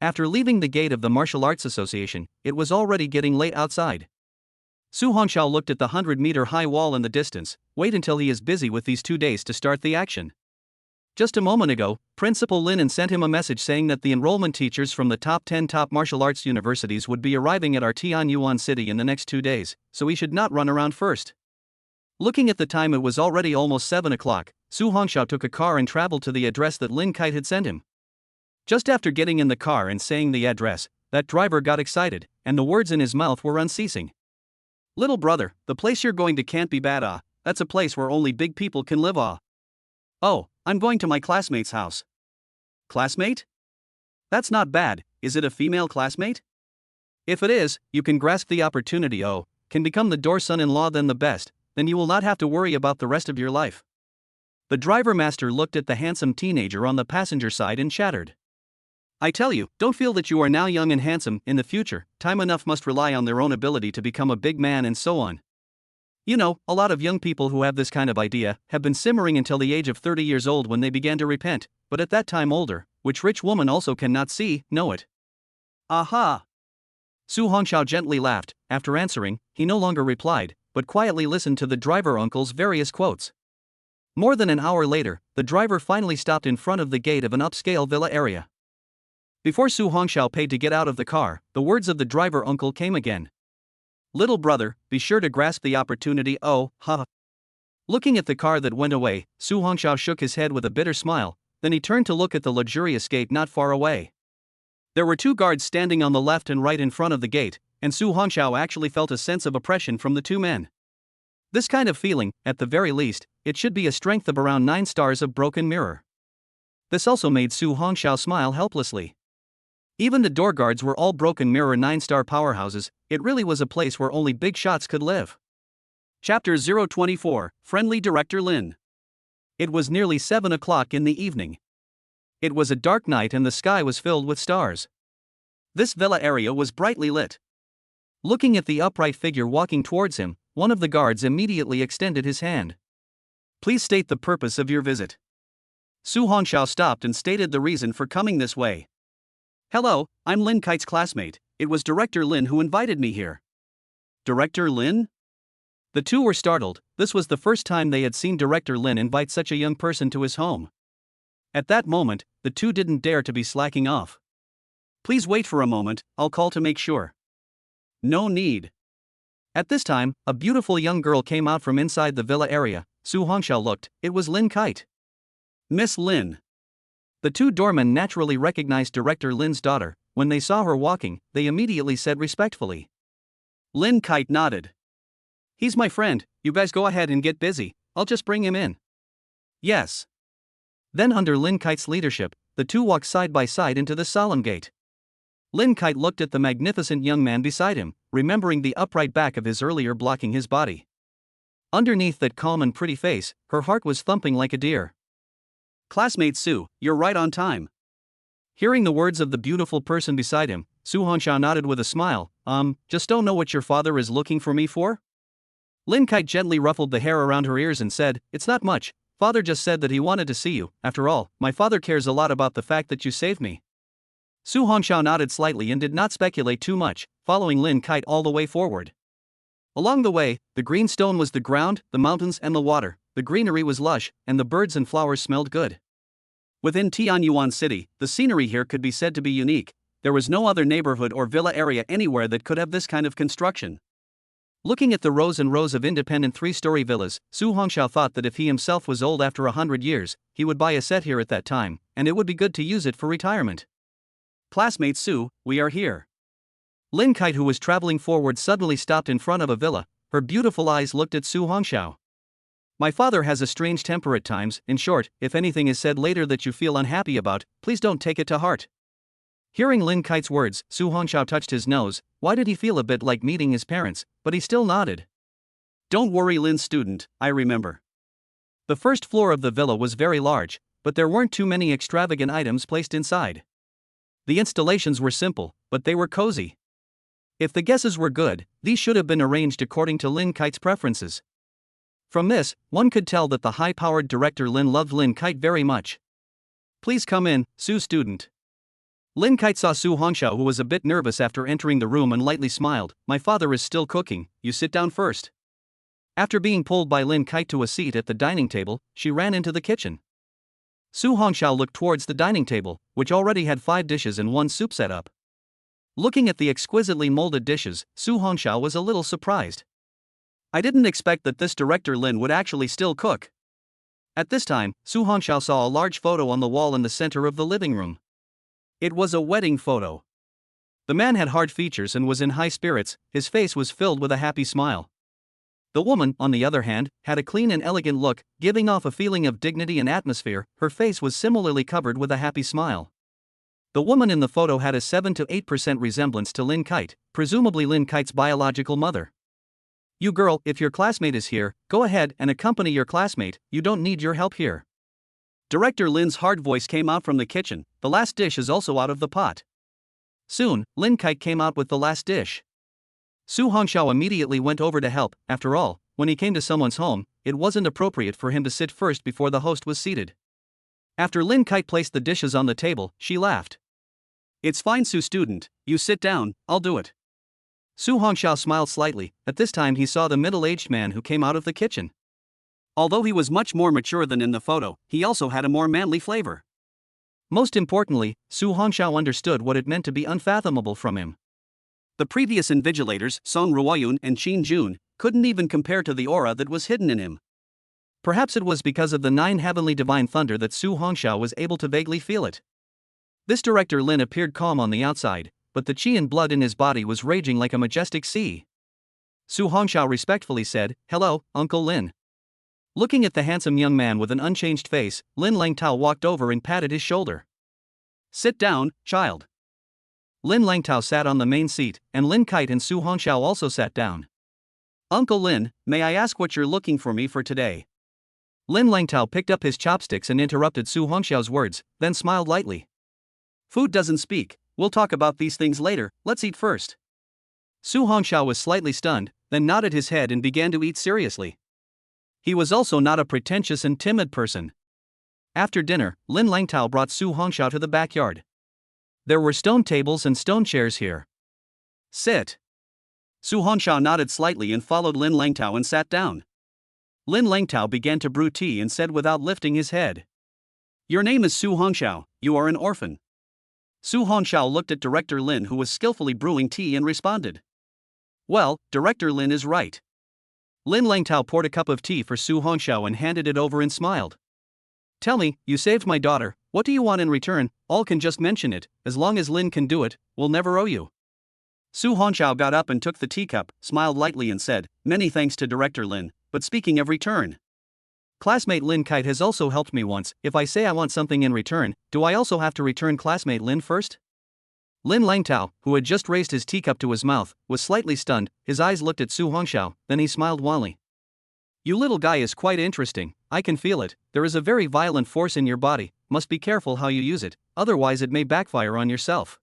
After leaving the gate of the Martial Arts Association, it was already getting late outside. Su Hongxiao looked at the 100-meter-high wall in the distance. Wait until he is busy with these 2 days to start the action. Just a moment ago, Principal Lin sent him a message saying that the enrollment teachers from the top 10 top martial arts universities would be arriving at our Yuan city in the next 2 days, so he should not run around first. Looking at the time, it was already almost 7 o'clock. Su Hongxiao took a car and traveled to the address that Lin Kite had sent him. Just after getting in the car and saying the address, that driver got excited, and the words in his mouth were unceasing. Little brother, the place you're going to can't be bad that's a place where only big people can live Oh, I'm going to my classmate's house. Classmate? That's not bad, is it a female classmate? If it is, you can grasp the opportunity can become the door son-in-law then the best, then you will not have to worry about the rest of your life. The driver master looked at the handsome teenager on the passenger side and chattered. I tell you, don't feel that you are now young and handsome. In the future, time enough must rely on their own ability to become a big man and so on. You know, a lot of young people who have this kind of idea have been simmering until the age of 30 years old when they began to repent, but at that time older, which rich woman also cannot see, know it. Aha! Su Hongxiao gently laughed. After answering, he no longer replied, but quietly listened to the driver uncle's various quotes. More than an hour later, the driver finally stopped in front of the gate of an upscale villa area. Before Su Hongxiao paid to get out of the car, the words of the driver uncle came again. Little brother, be sure to grasp the opportunity. Oh, ha. Looking at the car that went away, Su Hongxiao shook his head with a bitter smile, then he turned to look at the luxurious gate not far away. There were 2 guards standing on the left and right in front of the gate, and Su Hongxiao actually felt a sense of oppression from the 2 men. This kind of feeling, at the very least, it should be a strength of around 9 stars of broken mirror. This also made Su Hongxiao smile helplessly. Even the door guards were all broken mirror 9-star powerhouses. It really was a place where only big shots could live. Chapter 024, Friendly Director Lin. It was nearly 7 o'clock in the evening. It was a dark night and the sky was filled with stars. This villa area was brightly lit. Looking at the upright figure walking towards him, one of the guards immediately extended his hand. Please state the purpose of your visit. Su Hongxiao stopped and stated the reason for coming this way. Hello, I'm Lin Kite's classmate. It was Director Lin who invited me here. Director Lin? The 2 were startled. This was the first time they had seen Director Lin invite such a young person to his home. At that moment, the 2 didn't dare to be slacking off. Please wait for a moment, I'll call to make sure. No need. At this time, a beautiful young girl came out from inside the villa area. Su Hongxiao looked. It was Lin Kite. Miss Lin. The 2 doormen naturally recognized Director Lin's daughter. When they saw her walking, they immediately said respectfully. Lin Kite nodded. He's my friend, you guys go ahead and get busy, I'll just bring him in. Yes. Then under Lin Kite's leadership, the 2 walked side by side into the solemn gate. Lin Kite looked at the magnificent young man beside him, remembering the upright back of his earlier blocking his body. Underneath that calm and pretty face, her heart was thumping like a deer. Classmate Su, you're right on time. Hearing the words of the beautiful person beside him, Su Hongxiao nodded with a smile. Just don't know what your father is looking for me for? Lin Kite gently ruffled the hair around her ears and said, It's not much, father just said that he wanted to see you. After all, my father cares a lot about the fact that you saved me. Su Hongxiao nodded slightly and did not speculate too much, following Lin Kite all the way forward. Along the way, the green stone was the ground, the mountains and the water. The greenery was lush, and the birds and flowers smelled good. Within Yuan City, the scenery here could be said to be unique. There was no other neighborhood or villa area anywhere that could have this kind of construction. Looking at the rows and rows of independent 3-story villas, Su Hongxiao thought that if he himself was old after 100 years, he would buy a set here at that time, and it would be good to use it for retirement. Classmate Su, we are here. Lin Kite, who was traveling forward, suddenly stopped in front of a villa. Her beautiful eyes looked at Su Hongxiao. My father has a strange temper at times. In short, if anything is said later that you feel unhappy about, please don't take it to heart. Hearing Lin Kite's words, Su Hongxiao touched his nose. Why did he feel a bit like meeting his parents, but he still nodded. Don't worry, Lin student, I remember. The first floor of the villa was very large, but there weren't too many extravagant items placed inside. The installations were simple, but they were cozy. If the guesses were good, these should have been arranged according to Lin Kite's preferences. From this, one could tell that the high-powered director Lin loved Lin Kite very much. Please come in, Su student. Lin Kite saw Su Hongxiao, who was a bit nervous after entering the room, and lightly smiled. My father is still cooking, you sit down first. After being pulled by Lin Kite to a seat at the dining table, she ran into the kitchen. Su Hongxiao looked towards the dining table, which already had 5 dishes and 1 soup set up. Looking at the exquisitely molded dishes, Su Hongxiao was a little surprised. I didn't expect that this director Lin would actually still cook. At this time, Su Hongxiao saw a large photo on the wall in the center of the living room. It was a wedding photo. The man had hard features and was in high spirits. His face was filled with a happy smile. The woman, on the other hand, had a clean and elegant look, giving off a feeling of dignity and atmosphere. Her face was similarly covered with a happy smile. The woman in the photo had a 7 to 8% resemblance to Lin Kite, presumably Lin Kite's biological mother. You girl, if your classmate is here, go ahead and accompany your classmate, you don't need your help here. Director Lin's hard voice came out from the kitchen. The last dish is also out of the pot. Soon, Lin Kite came out with the last dish. Su Hongxiao immediately went over to help. After all, when he came to someone's home, it wasn't appropriate for him to sit first before the host was seated. After Lin Kite placed the dishes on the table, she laughed. It's fine, Su student, you sit down, I'll do it. Su Hongxiao smiled slightly. At this time he saw the middle-aged man who came out of the kitchen. Although he was much more mature than in the photo, he also had a more manly flavor. Most importantly, Su Hongxiao understood what it meant to be unfathomable from him. The previous invigilators, Song Ruoyun and Qin Jun, couldn't even compare to the aura that was hidden in him. Perhaps it was because of the 9 heavenly divine thunder that Su Hongxiao was able to vaguely feel it. This director Lin appeared calm on the outside, but the qi and blood in his body was raging like a majestic sea. Su Hongxiao respectfully said, "Hello, Uncle Lin." Looking at the handsome young man with an unchanged face, Lin Langtao walked over and patted his shoulder. Sit down, child. Lin Langtao sat on the main seat, and Lin Kite and Su Hongxiao also sat down. Uncle Lin, may I ask what you're looking for me for today? Lin Langtao picked up his chopsticks and interrupted Su Hongxiao's words, then smiled lightly. Food doesn't speak, we'll talk about these things later, let's eat first. Su Hongxiao was slightly stunned, then nodded his head and began to eat seriously. He was also not a pretentious and timid person. After dinner, Lin Langtao brought Su Hongxiao to the backyard. There were stone tables and stone chairs here. Sit. Su Hongxiao nodded slightly and followed Lin Langtao and sat down. Lin Langtao began to brew tea and said without lifting his head. Your name is Su Hongxiao, you are an orphan. Su Hongxiao looked at Director Lin, who was skillfully brewing tea, and responded. Well, Director Lin is right. Lin Langtao poured a cup of tea for Su Hongxiao and handed it over and smiled. Tell me, you saved my daughter, what do you want in return? All can just mention it, as long as Lin can do it, we'll never owe you. Su Hongxiao got up and took the teacup, smiled lightly and said, many thanks to Director Lin, but speaking of return. Classmate Lin Kite has also helped me once. If I say I want something in return, do I also have to return classmate Lin first? Lin Langtao, who had just raised his teacup to his mouth, was slightly stunned. His eyes looked at Su Hongxiao, then he smiled wanly. You little guy is quite interesting, I can feel it. There is a very violent force in your body, must be careful how you use it, otherwise it may backfire on yourself.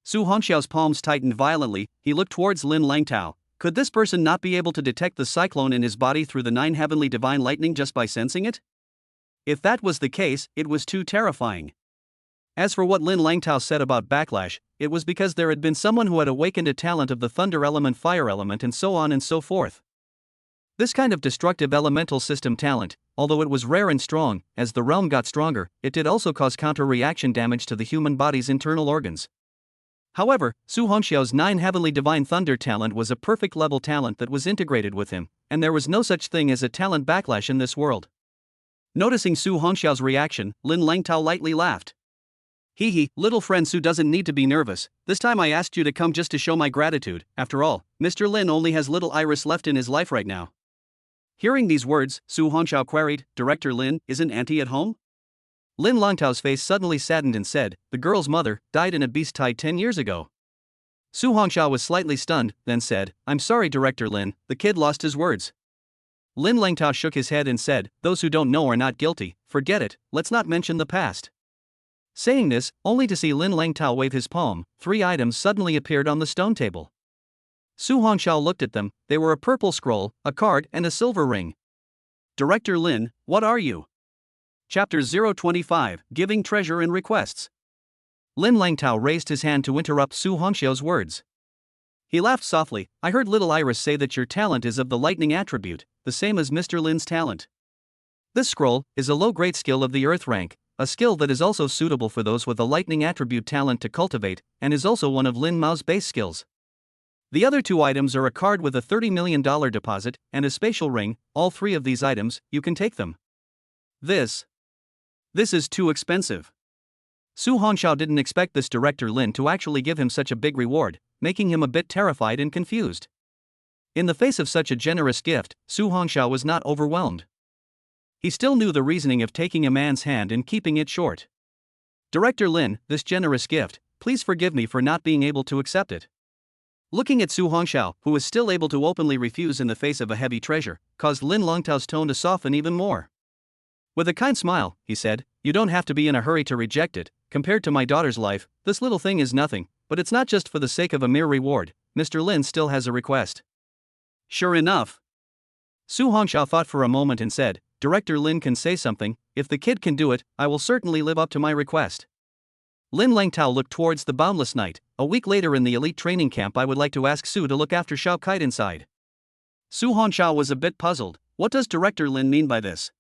Su Hongxiao's palms tightened violently. He looked towards Lin Langtao. Could this person not be able to detect the cyclone in his body through the 9 heavenly divine lightning just by sensing it? If that was the case, it was too terrifying. As for what Lin Langtao said about backlash, it was because there had been someone who had awakened a talent of the thunder element, fire element, and so on and so forth. This kind of destructive elemental system talent, although it was rare and strong, as the realm got stronger, it did also cause counter-reaction damage to the human body's internal organs. However, Su Hongxiao's 9 heavenly divine thunder talent was a perfect level talent that was integrated with him, and there was no such thing as a talent backlash in this world. Noticing Su Hongxiao's reaction, Lin Langtao lightly laughed. Hee hee, little friend Su doesn't need to be nervous, this time I asked you to come just to show my gratitude. After all, Mr. Lin only has little Iris left in his life right now. Hearing these words, Su Hongxiao queried, Director Lin, isn't Auntie at home? Lin Langtao's face suddenly saddened and said, the girl's mother died in a beast tide 10 years ago. Su Hongxiao was slightly stunned, then said, I'm sorry Director Lin, the kid lost his words. Lin Langtao shook his head and said, those who don't know are not guilty, forget it, let's not mention the past. Saying this, only to see Lin Langtao wave his palm, 3 items suddenly appeared on the stone table. Su Hongxiao looked at them. They were a purple scroll, a card, and a silver ring. Director Lin, what are you? Chapter 025, Giving Treasure and Requests. Lin Langtao raised his hand to interrupt Su Hongxiao's words. He laughed softly. I heard little Iris say that your talent is of the lightning attribute, the same as Mr. Lin's talent. This scroll is a low-grade skill of the earth rank, a skill that is also suitable for those with a lightning attribute talent to cultivate, and is also one of Lin Mao's base skills. The other 2 items are a card with a $30 million deposit and a spatial ring. All 3 of these items, you can take them. This is too expensive. Su Hongxiao didn't expect this Director Lin to actually give him such a big reward, making him a bit terrified and confused. In the face of such a generous gift, Su Hongxiao was not overwhelmed. He still knew the reasoning of taking a man's hand and keeping it short. Director Lin, this generous gift, please forgive me for not being able to accept it. Looking at Su Hongxiao, who was still able to openly refuse in the face of a heavy treasure, caused Lin Langtao's tone to soften even more. With a kind smile, he said, you don't have to be in a hurry to reject it. Compared to my daughter's life, this little thing is nothing, but it's not just for the sake of a mere reward. Mr. Lin still has a request. Sure enough. Su Hongxiao thought for a moment and said, Director Lin can say something, if the kid can do it, I will certainly live up to my request. Lin Langtao looked towards the boundless night. A week later in the elite training camp I would like to ask Su to look after Xiao Kite inside. Su Hongxiao was a bit puzzled. What does Director Lin mean by this?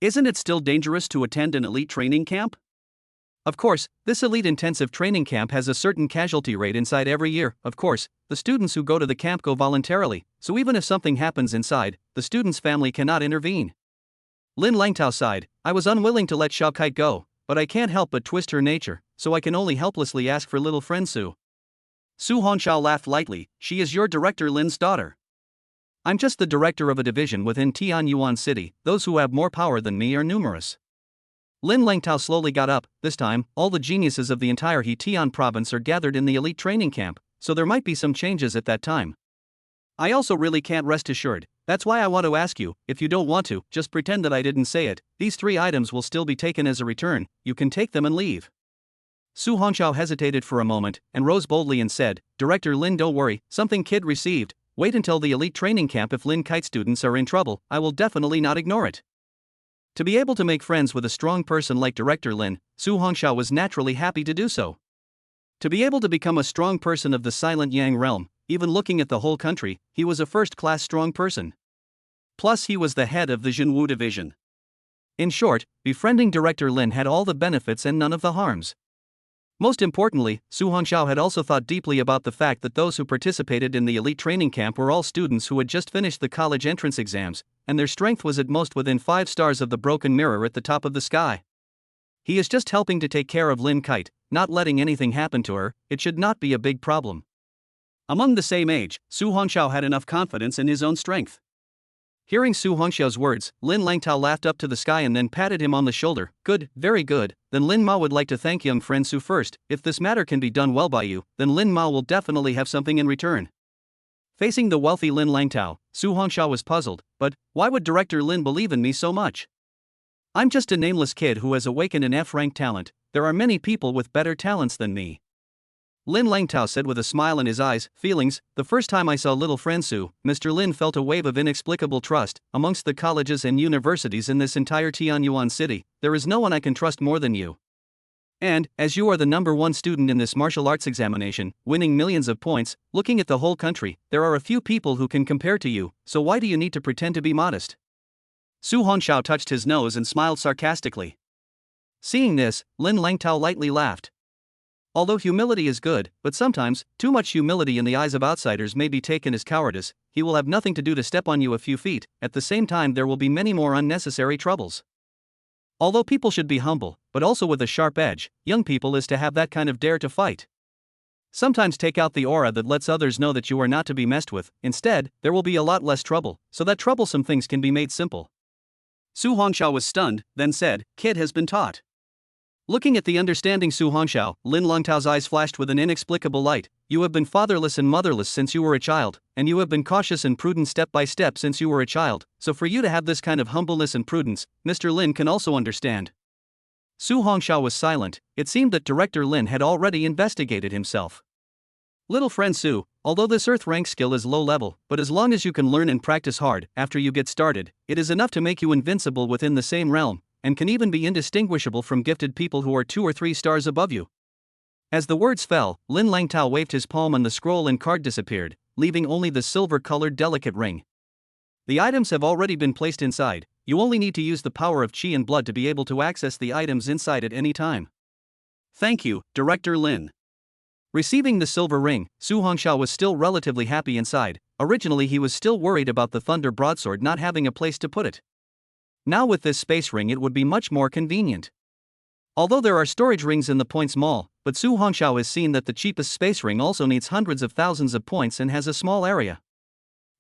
Isn't it still dangerous to attend an elite training camp? Of course, this elite intensive training camp has a certain casualty rate inside every year. Of course, the students who go to the camp go voluntarily, so even if something happens inside, the student's family cannot intervene. Lin Langtao sighed. I was unwilling to let Xiao Kite go, but I can't help but twist her nature, so I can only helplessly ask for little friend Su. Su Hongxiao laughed lightly. She is your Director Lin's daughter. I'm just the director of a division within Yuan City. Those who have more power than me are numerous. Lin Langtao slowly got up. This time, all the geniuses of the entire Tian province are gathered in the elite training camp, so there might be some changes at that time. I also really can't rest assured. That's why I want to ask you, if you don't want to, just pretend that I didn't say it. These 3 items will still be taken as a return, you can take them and leave. Su Hongxiao hesitated for a moment, and rose boldly and said, Director Lin, don't worry, something kid received. Wait until the elite training camp. If Lin Kite students are in trouble, I will definitely not ignore it. To be able to make friends with a strong person like Director Lin, Su Hongxiao was naturally happy to do so. To be able to become a strong person of the Silent Yang realm, even looking at the whole country, he was a first-class strong person. Plus he was the head of the Jinwu division. In short, befriending Director Lin had all the benefits and none of the harms. Most importantly, Su Hongxiao had also thought deeply about the fact that those who participated in the elite training camp were all students who had just finished the college entrance exams, and their strength was at most within 5 stars of the broken mirror at the top of the sky. He is just helping to take care of Lin Kite, not letting anything happen to her. It should not be a big problem. Among the same age, Su Hongxiao had enough confidence in his own strength. Hearing Su Hongxiao's words, Lin Langtao laughed up to the sky and then patted him on the shoulder. Good, very good. Then Lin Ma would like to thank young friend Su first. If this matter can be done well by you, then Lin Ma will definitely have something in return. Facing the wealthy Lin Langtao, Su Hongxiao was puzzled. But why would Director Lin believe in me so much? I'm just a nameless kid who has awakened an F-rank talent. There are many people with better talents than me. Lin Langtao said with a smile in his eyes. Feelings. The first time I saw little friend Su, Mr. Lin felt a wave of inexplicable trust. Amongst the colleges and universities in this entire Yuan city, there is no one I can trust more than you. And, as you are the #1 student in this martial arts examination, winning millions of points, looking at the whole country, there are a few people who can compare to you, so why do you need to pretend to be modest? Su Hongxiao touched his nose and smiled sarcastically. Seeing this, Lin Langtao lightly laughed. Although humility is good, but sometimes, too much humility in the eyes of outsiders may be taken as cowardice. He will have nothing to do to step on you a few feet. At the same time there will be many more unnecessary troubles. Although people should be humble, but also with a sharp edge, young people is to have that kind of dare to fight. Sometimes take out the aura that lets others know that you are not to be messed with. Instead, there will be a lot less trouble, so that troublesome things can be made simple. Su Hongxiao was stunned, then said, Kid has been taught. Looking at the understanding Su Hongxiao, Lin Langtao's eyes flashed with an inexplicable light. You have been fatherless and motherless since you were a child, and you have been cautious and prudent step by step since you were a child, so for you to have this kind of humbleness and prudence, Mr. Lin can also understand. Su Hongxiao was silent. It seemed that Director Lin had already investigated himself. Little friend Su, although this earth rank skill is low level, but as long as you can learn and practice hard, after you get started, it is enough to make you invincible within the same realm, and can even be indistinguishable from gifted people who are 2 or 3 stars above you. As the words fell, Lin Langtao waved his palm and the scroll and card disappeared, leaving only the silver-colored delicate ring. The items have already been placed inside. You only need to use the power of qi and blood to be able to access the items inside at any time. Thank you, Director Lin. Receiving the silver ring, Su Hongxiao was still relatively happy inside. Originally he was still worried about the thunder broadsword not having a place to put it. Now with this space ring it would be much more convenient. Although there are storage rings in the points mall, but Su Hongxiao has seen that the cheapest space ring also needs hundreds of thousands of points and has a small area.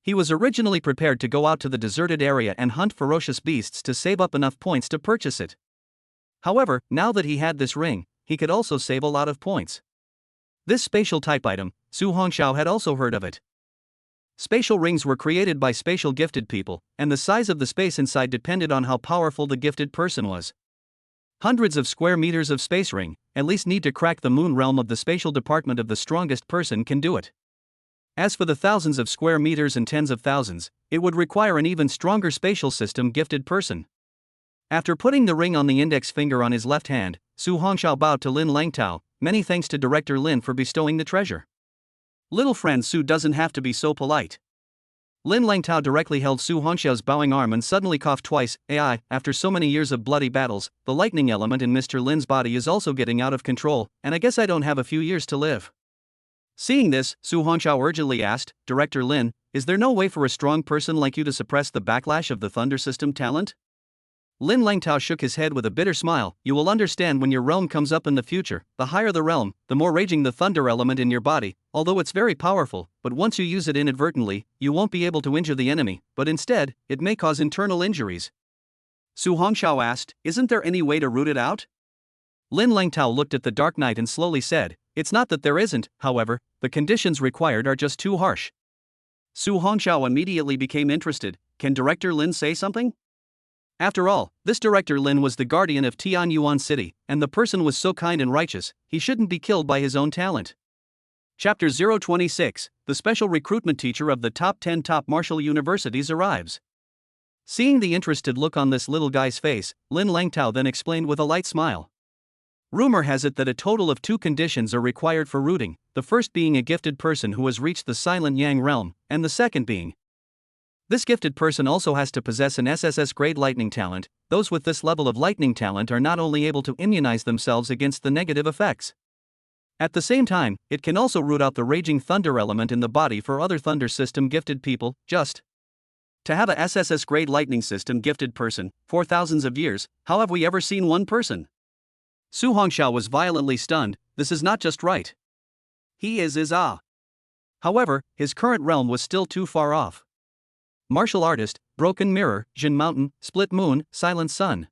He was originally prepared to go out to the deserted area and hunt ferocious beasts to save up enough points to purchase it. However, now that he had this ring, he could also save a lot of points. This spatial type item, Su Hongxiao had also heard of it. Spatial rings were created by spatial gifted people, and the size of the space inside depended on how powerful the gifted person was. Hundreds of square meters of space ring, at least need to crack the moon realm of the spatial department of the strongest person can do it. As for the thousands of square meters and tens of thousands, it would require an even stronger spatial system gifted person. After putting the ring on the index finger on his left hand, Su Hongxiao bowed to Lin Langtao. Many thanks to Director Lin for bestowing the treasure. Little friend Su doesn't have to be so polite. Lin Langtao directly held Su Hongxiao's bowing arm and suddenly coughed twice. AI, after so many years of bloody battles, the lightning element in Mr. Lin's body is also getting out of control, and I guess I don't have a few years to live. Seeing this, Su Hongxiao urgently asked, Director Lin, is there no way for a strong person like you to suppress the backlash of the Thunder System talent? Lin Langtao shook his head with a bitter smile. You will understand when your realm comes up in the future. The higher the realm, the more raging the thunder element in your body, although it's very powerful, but once you use it inadvertently, you won't be able to injure the enemy, but instead, it may cause internal injuries. Su Hongxiao asked, isn't there any way to root it out? Lin Langtao looked at the Dark Knight and slowly said, it's not that there isn't, however, the conditions required are just too harsh. Su Hongxiao immediately became interested. Can Director Lin say something? After all, this Director Lin was the guardian of Tian Yuan City, and the person was so kind and righteous, he shouldn't be killed by his own talent. Chapter 026, the special recruitment teacher of the top 10 top martial universities arrives. Seeing the interested look on this little guy's face, Lin Langtao then explained with a light smile. Rumor has it that a total of 2 conditions are required for rooting, the first being a gifted person who has reached the Silent Yang realm, and the second being this gifted person also has to possess an SSS-Grade lightning talent. Those with this level of lightning talent are not only able to immunize themselves against the negative effects. At the same time, it can also root out the raging thunder element in the body for other thunder system gifted people. Just to have a SSS-Grade lightning system gifted person, for thousands of years, how have we ever seen one person? Su Hongxiao was violently stunned. This is not just right. He is However, his current realm was still too far off. Martial artist, Broken Mirror, Jin Mountain, Split Moon, Silent Sun.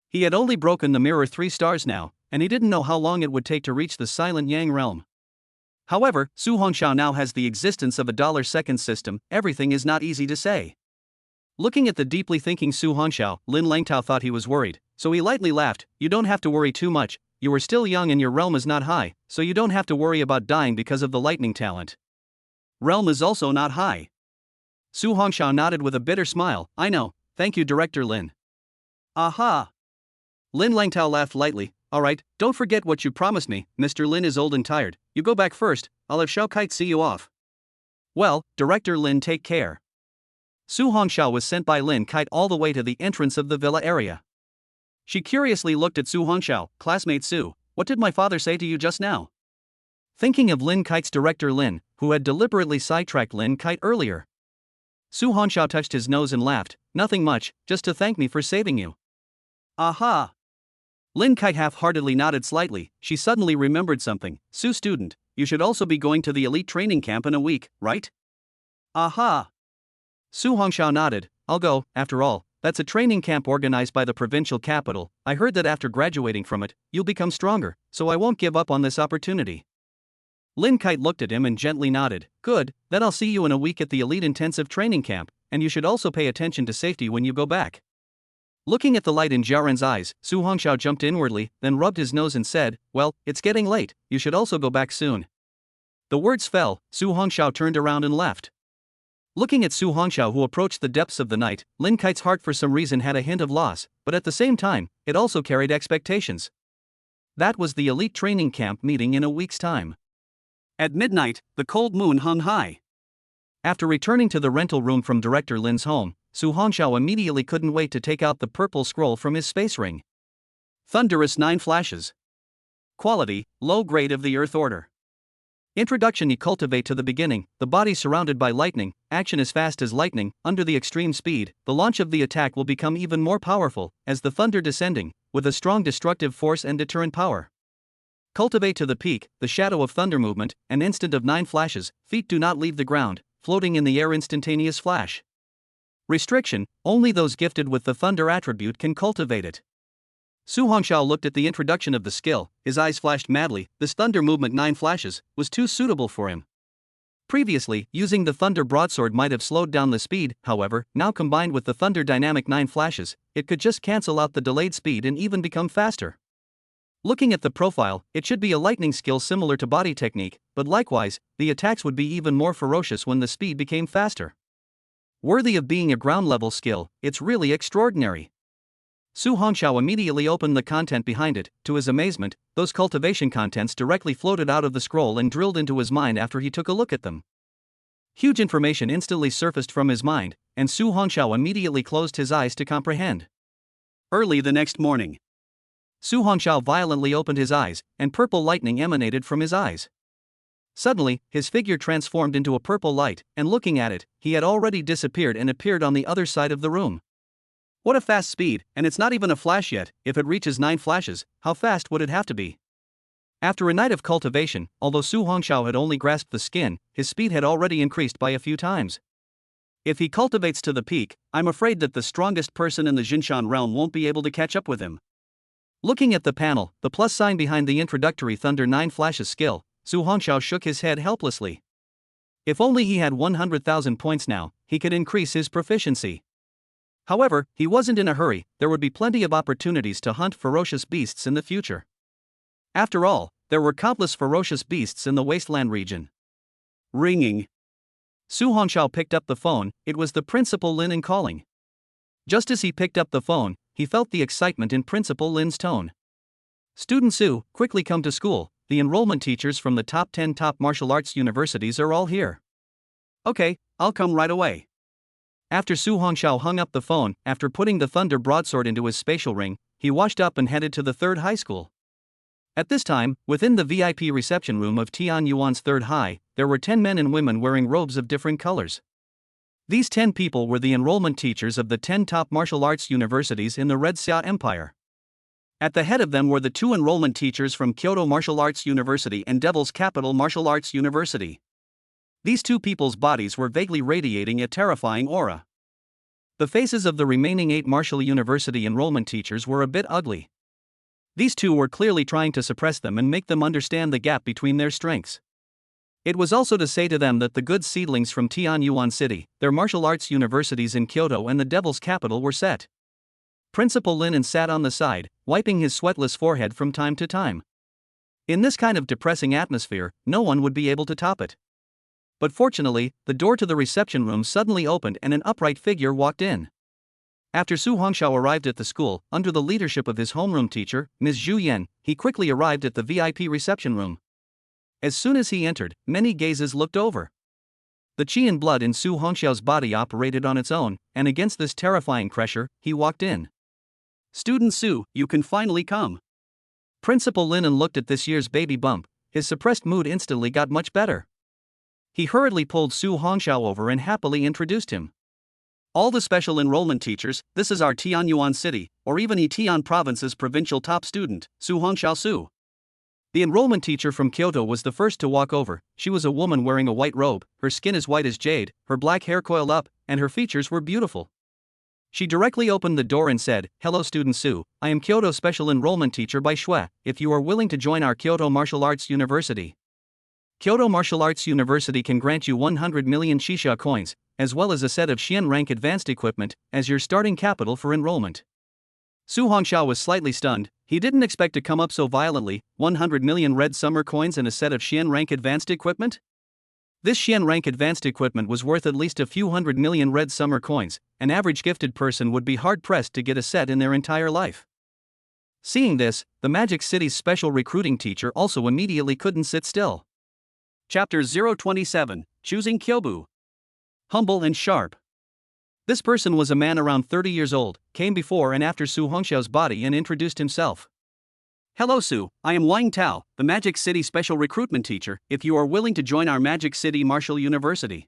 He had only broken the mirror 3 stars now, and he didn't know how long it would take to reach the Silent Yang realm. However, Su Hongxiao now has the existence of a $second system. Everything is not easy to say. Looking at the deeply thinking Su Hongxiao, Lin Langtao thought he was worried, so he lightly laughed. You don't have to worry too much, you are still young and your realm is not high, so you don't have to worry about dying because of the lightning talent. Realm is also not high. Su Hongxiao nodded with a bitter smile. I know, thank you Director Lin. Aha! Lin Langtao laughed lightly. Alright, don't forget what you promised me. Mr. Lin is old and tired. You go back first, I'll have Xiao Kite see you off. Well, Director Lin, take care. Su Hongxiao was sent by Lin Kite all the way to the entrance of the villa area. She curiously looked at Su Hongxiao. Classmate Su, what did my father say to you just now? Thinking of Lin Kite's Director Lin, who had deliberately sidetracked Lin Kite earlier. Su Hongxiao touched his nose and laughed. Nothing much, just to thank me for saving you. Aha! Lin Kite half-heartedly nodded slightly. She suddenly remembered something. Su student, you should also be going to the elite training camp in a week, right? Aha! Su Hongxiao nodded. I'll go, after all, that's a training camp organized by the provincial capital. I heard that after graduating from it, you'll become stronger, so I won't give up on this opportunity. Lin Kite looked at him and gently nodded. Good, then I'll see you in a week at the elite intensive training camp, and you should also pay attention to safety when you go back. Looking at the light in Jiaren's eyes, Su Hongxiao jumped inwardly, then rubbed his nose and said, well, it's getting late, you should also go back soon. The words fell, Su Hongxiao turned around and left. Looking at Su Hongxiao who approached the depths of the night, Lin Kite's heart for some reason had a hint of loss, but at the same time, it also carried expectations. That was the elite training camp meeting in a week's time. At midnight, the cold moon hung high. After returning to the rental room from Director Lin's home, Su Hongxiao immediately couldn't wait to take out the purple scroll from his space ring. Thunderous 9 flashes. Quality, low grade of the Earth Order. Introduction. You cultivate to the beginning, the body surrounded by lightning, action as fast as lightning, under the extreme speed, the launch of the attack will become even more powerful, as the thunder descending, with a strong destructive force and deterrent power. Cultivate to the peak, the shadow of thunder movement, an instant of 9 flashes, feet do not leave the ground, floating in the air instantaneous flash. Restriction, only those gifted with the thunder attribute can cultivate it. Su Hongxiao looked at the introduction of the skill, his eyes flashed madly. This thunder movement 9 flashes was too suitable for him. Previously, using the thunder broadsword might have slowed down the speed, however, now combined with the thunder dynamic 9 flashes, it could just cancel out the delayed speed and even become faster. Looking at the profile, it should be a lightning skill similar to body technique, but likewise, the attacks would be even more ferocious when the speed became faster. Worthy of being a ground-level skill, it's really extraordinary. Su Hongxiao immediately opened the content behind it. To his amazement, those cultivation contents directly floated out of the scroll and drilled into his mind after he took a look at them. Huge information instantly surfaced from his mind, and Su Hongxiao immediately closed his eyes to comprehend. Early the next morning, Su Hongxiao violently opened his eyes, and purple lightning emanated from his eyes. Suddenly, his figure transformed into a purple light, and looking at it, he had already disappeared and appeared on the other side of the room. What a fast speed, and it's not even a flash yet. If it reaches 9 flashes, how fast would it have to be? After a night of cultivation, although Su Hongxiao had only grasped the skin, his speed had already increased by a few times. If he cultivates to the peak, I'm afraid that the strongest person in the Jinshan realm won't be able to catch up with him. Looking at the panel, the plus sign behind the introductory Thunder 9 Flashes skill, Su Hongxiao shook his head helplessly. If only he had 100,000 points now, he could increase his proficiency. However, he wasn't in a hurry. There would be plenty of opportunities to hunt ferocious beasts in the future. After all, there were countless ferocious beasts in the wasteland region. Ringing. Su Hongxiao picked up the phone. It was the Principal Lin calling. Just as he picked up the phone, he felt the excitement in Principal Lin's tone. "Student Su, quickly come to school. The enrollment teachers from the top 10 top martial arts universities are all here." "Okay, I'll come right away." After Su Hongxiao hung up the phone, after putting the thunder broadsword into his spatial ring, he washed up and headed to the 3rd high school. At this time, within the VIP reception room of Tian Yuan's 3rd high, there were 10 men and women wearing robes of different colors. These 10 people were the enrollment teachers of the 10 top martial arts universities in the Red Xia Empire. At the head of them were the 2 enrollment teachers from Kyoto Martial Arts University and Devil's Capital Martial Arts University. These 2 people's bodies were vaguely radiating a terrifying aura. The faces of the remaining 8 martial university enrollment teachers were a bit ugly. These 2 were clearly trying to suppress them and make them understand the gap between their strengths. It was also to say to them that the good seedlings from Tian Yuan City, their martial arts universities in Kyoto and the Devil's Capital were set. Principal Lin sat on the side, wiping his sweatless forehead from time to time. In this kind of depressing atmosphere, no one would be able to top it. But fortunately, the door to the reception room suddenly opened and an upright figure walked in. After Su Hongxiao arrived at the school, under the leadership of his homeroom teacher, Ms. Zhu Yan, he quickly arrived at the VIP reception room. As soon as he entered, many gazes looked over. The qi and blood in Su Hongxiao's body operated on its own, and against this terrifying pressure, he walked in. "Student Su, you can finally come." Principal Lin looked at this year's baby bump. His suppressed mood instantly got much better. He hurriedly pulled Su Hongxiao over and happily introduced him. "All the special enrollment teachers, this is our Tianyuan City, or even Tian Province's provincial top student, Su Hongxiao Su." The enrollment teacher from Kyoto was the first to walk over. She was a woman wearing a white robe, her skin as white as jade, her black hair coiled up, and her features were beautiful. She directly opened the door and said, "Hello Student Su, I am Kyoto Special Enrollment Teacher Bai Shui, if you are willing to join our Kyoto Martial Arts University. Kyoto Martial Arts University can grant you 100 million shisha coins, as well as a set of Xian rank advanced equipment, as your starting capital for enrollment." Su Hongxiao was slightly stunned. He didn't expect to come up so violently. 100 million red summer coins and a set of Xian rank advanced equipment? This Xian rank advanced equipment was worth at least a few 100 million red summer coins. An average gifted person would be hard-pressed to get a set in their entire life. Seeing this, the Magic City's special recruiting teacher also immediately couldn't sit still. Chapter 027, Choosing Kyobu. Humble and sharp. This person was a man around 30 years old, came before and after Su Hongxiao's body and introduced himself. "Hello Su, I am Wang Tao, the Magic City Special Recruitment Teacher, if you are willing to join our Magic City Martial University.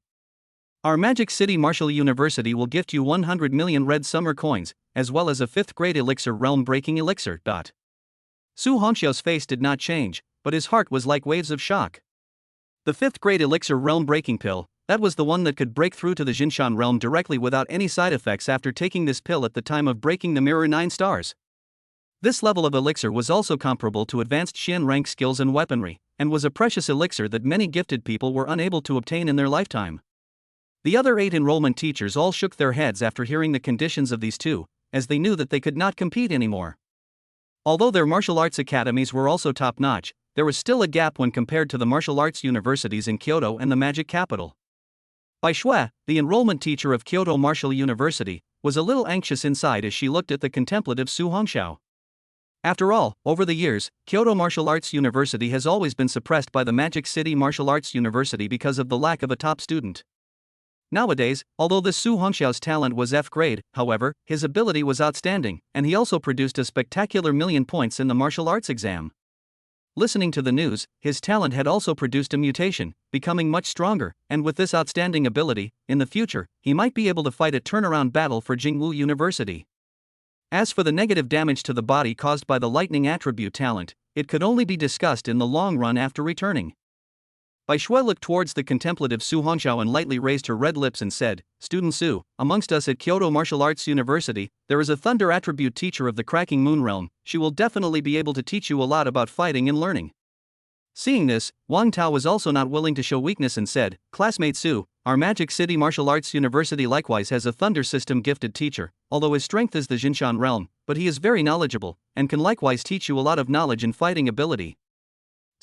Our Magic City Martial University will gift you 100 million red summer coins, as well as a 5th grade elixir realm-breaking elixir. Su Hongxiao's face did not change, but his heart was like waves of shock. The 5th grade elixir realm-breaking pill, that was the one that could break through to the Jinshan realm directly without any side effects after taking this pill at the time of breaking the mirror 9 stars. This level of elixir was also comparable to advanced Xian rank skills and weaponry, and was a precious elixir that many gifted people were unable to obtain in their lifetime. The other 8 enrollment teachers all shook their heads after hearing the conditions of these two, as they knew that they could not compete anymore. Although their martial arts academies were also top-notch, there was still a gap when compared to the martial arts universities in Kyoto and the magic capital. Bai Shui, the enrollment teacher of Kyoto Martial University, was a little anxious inside as she looked at the contemplative Su Hongxiao. After all, over the years, Kyoto Martial Arts University has always been suppressed by the Magic City Martial Arts University because of the lack of a top student. Nowadays, although this Su Hongxiao's talent was F-grade, however, his ability was outstanding, and he also produced a spectacular 1,000,000 points in the martial arts exam. Listening to the news, his talent had also produced a mutation, becoming much stronger, and with this outstanding ability, in the future, he might be able to fight a turnaround battle for Jingwu University. As for the negative damage to the body caused by the lightning attribute talent, it could only be discussed in the long run after returning. Bai Shui looked towards the contemplative Su Hongxiao and lightly raised her red lips and said, "Student Su, amongst us at Kyoto Martial Arts University, there is a thunder attribute teacher of the cracking moon realm. She will definitely be able to teach you a lot about fighting and learning." Seeing this, Wang Tao was also not willing to show weakness and said, "Classmate Su, our Magic City Martial Arts University likewise has a thunder system gifted teacher, although his strength is the Jinshan realm, but he is very knowledgeable, and can likewise teach you a lot of knowledge and fighting ability."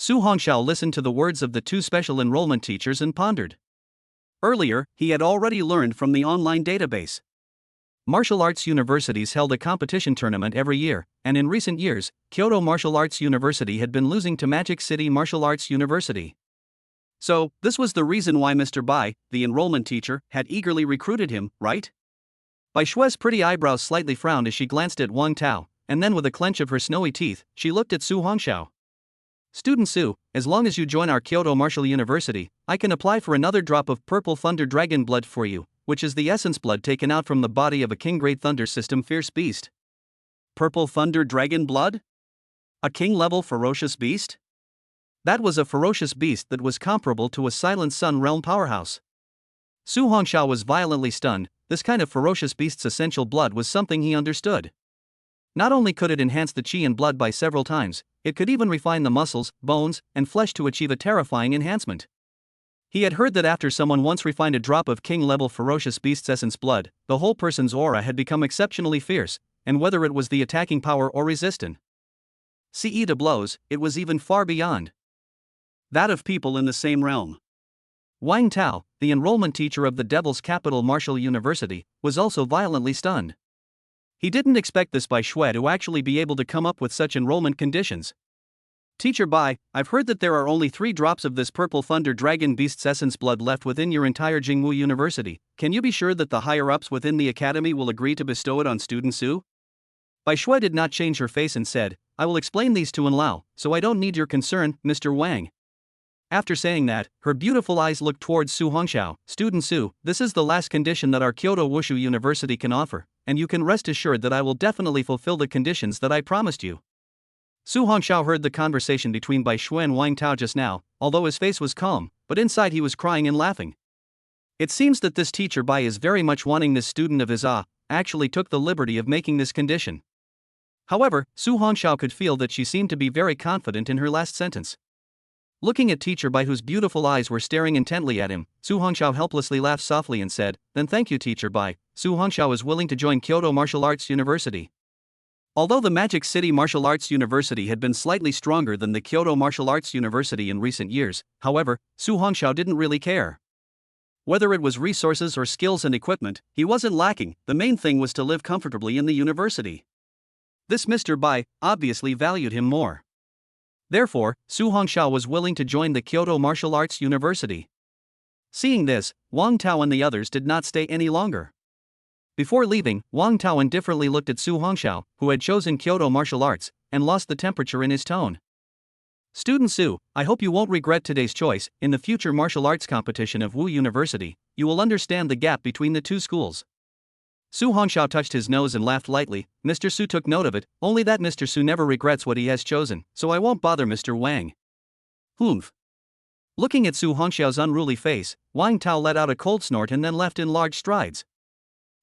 Su Hongxiao listened to the words of the two special enrollment teachers and pondered. Earlier, he had already learned from the online database. Martial arts universities held a competition tournament every year, and in recent years, Kyoto Martial Arts University had been losing to Magic City Martial Arts University. So, this was the reason why Mr. Bai, the enrollment teacher, had eagerly recruited him, right? Bai Shui's pretty eyebrows slightly frowned as she glanced at Wang Tao, and then with a clench of her snowy teeth, she looked at Su Hongxiao. "Student Su, as long as you join our Kyoto Martial University, I can apply for another drop of purple thunder dragon blood for you, which is the essence blood taken out from the body of a king-grade thunder system fierce beast." Purple thunder dragon blood? A king-level ferocious beast? That was a ferocious beast that was comparable to a Silent Sun realm powerhouse. Su Hongxiao was violently stunned. This kind of ferocious beast's essential blood was something he understood. Not only could it enhance the chi and blood by several times, it could even refine the muscles, bones, and flesh to achieve a terrifying enhancement. He had heard that after someone once refined a drop of king-level ferocious beast's essence blood, the whole person's aura had become exceptionally fierce, and whether it was the attacking power or resistant CE to blows, it was even far beyond that of people in the same realm. Wang Tao, the enrollment teacher of the Devil's Capital Martial University, was also violently stunned. He didn't expect this Bai Shui to actually be able to come up with such enrollment conditions. "Teacher Bai, I've heard that there are only 3 drops of this purple thunder dragon beast's essence blood left within your entire Jingwu University. Can you be sure that the higher-ups within the academy will agree to bestow it on student Su?" Bai Shui did not change her face and said, "I will explain these to Enlao, so I don't need your concern, Mr. Wang." After saying that, her beautiful eyes looked towards Su Hongxiao. "Student Su, this is the last condition that our Kyoto Wushu University can offer, and you can rest assured that I will definitely fulfill the conditions that I promised you." Su Hongxiao heard the conversation between Bai Shui and Wang Tao just now, although his face was calm, but inside he was crying and laughing. It seems that this teacher Bai is very much wanting this student of his actually took the liberty of making this condition. However, Su Hongxiao could feel that she seemed to be very confident in her last sentence. Looking at teacher Bai, whose beautiful eyes were staring intently at him, Su Hongxiao helplessly laughed softly and said, "Then thank you teacher Bai, Su Hongxiao is willing to join Kyoto Martial Arts University." Although the Magic City Martial Arts University had been slightly stronger than the Kyoto Martial Arts University in recent years, however, Su Hongxiao didn't really care. Whether it was resources or skills and equipment, he wasn't lacking. The main thing was to live comfortably in the university. This Mr. Bai obviously valued him more. Therefore, Su Hongxiao was willing to join the Kyoto Martial Arts University. Seeing this, Wang Tao and the others did not stay any longer. Before leaving, Wang Tao indifferently looked at Su Hongxiao, who had chosen Kyoto Martial Arts, and lost the temperature in his tone. "Student Su, I hope you won't regret today's choice. In the future martial arts competition of Wu University, you will understand the gap between the two schools." Su Hongxiao touched his nose and laughed lightly. Mr. Su took note of it, only that Mr. Su never regrets what he has chosen, so I won't bother Mr. Wang. Humph. Looking at Su Hongxiao's unruly face, Wang Tao let out a cold snort and then left in large strides.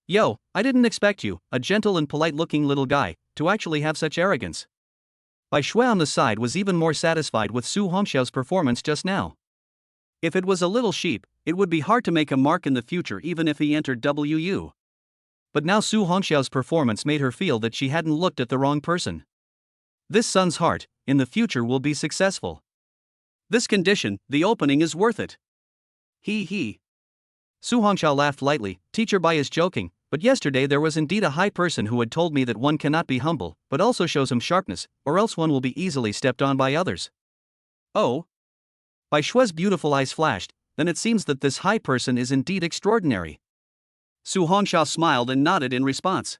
"Yo, I didn't expect you, a gentle and polite-looking little guy, to actually have such arrogance." Bai Shui on the side was even more satisfied with Su Hongxiao's performance just now. If it was a little sheep, it would be hard to make a mark in the future even if he entered WU. But now Su Hongxiao's performance made her feel that she hadn't looked at the wrong person. This son's heart, in the future, will be successful. This condition, the opening is worth it. He. Su Hongxiao laughed lightly. Teacher Bai is joking, but yesterday there was indeed a high person who had told me that one cannot be humble, but also show some sharpness, or else one will be easily stepped on by others. Oh? Bai Shue's beautiful eyes flashed. Then it seems that this high person is indeed extraordinary. Su Hongxiao smiled and nodded in response.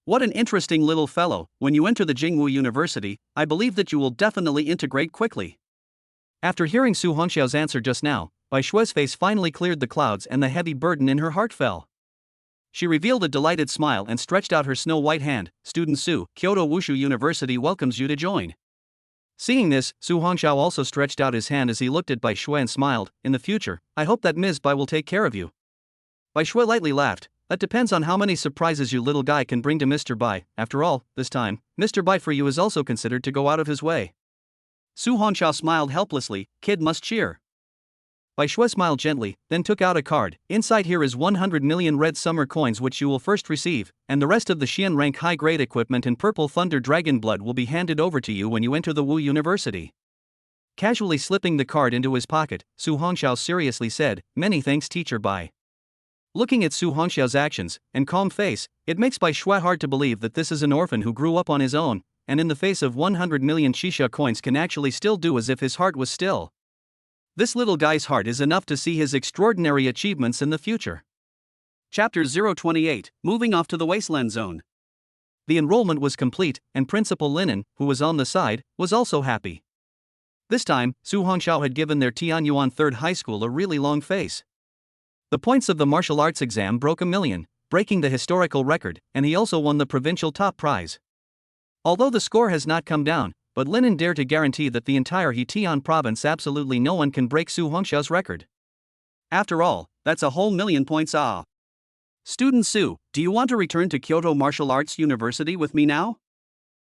What an interesting little fellow. When you enter the Jingwu University, I believe that you will definitely integrate quickly. After hearing Su Hongxiao's answer just now, Bai Shue's face finally cleared the clouds and the heavy burden in her heart fell. She revealed a delighted smile and stretched out her snow-white hand. Student Su, Kyoto Wushu University welcomes you to join. Seeing this, Su Hongxiao also stretched out his hand as he looked at Bai Shue and smiled. In the future, I hope that Ms. Bai will take care of you. Bai Shue lightly laughed. That depends on how many surprises you little guy can bring to Mr. Bai. After all, this time, Mr. Bai for you is also considered to go out of his way. Su Hongxiao smiled helplessly. Kid must cheer. Bai Shue smiled gently, then took out a card. Inside here is 100 million red summer coins which you will first receive, and the rest of the Xian rank high-grade equipment and purple thunder dragon blood will be handed over to you when you enter the Wu University. Casually slipping the card into his pocket, Su Hongxiao seriously said, Many thanks Teacher Bai. Looking at Su Hongxiao's actions and calm face, it makes Bai Shue hard to believe that this is an orphan who grew up on his own, and in the face of 100 million shisha coins can actually still do as if his heart was still. This little guy's heart is enough to see his extraordinary achievements in the future. Chapter 028, Moving Off to the Wasteland Zone. The enrollment was complete, and Principal Linen, who was on the side, was also happy. This time, Su Hongxiao had given their Tianyuan Third High School a really long face. The points of the martial arts exam broke 1,000,000, breaking the historical record, and he also won the provincial top prize. Although the score has not come down, but Linen dare to guarantee that the entire Hetian province absolutely no one can break Su Hongxiao's record. After all, that's a whole 1,000,000 points. Student Su, do you want to return to Kyoto Martial Arts University with me now?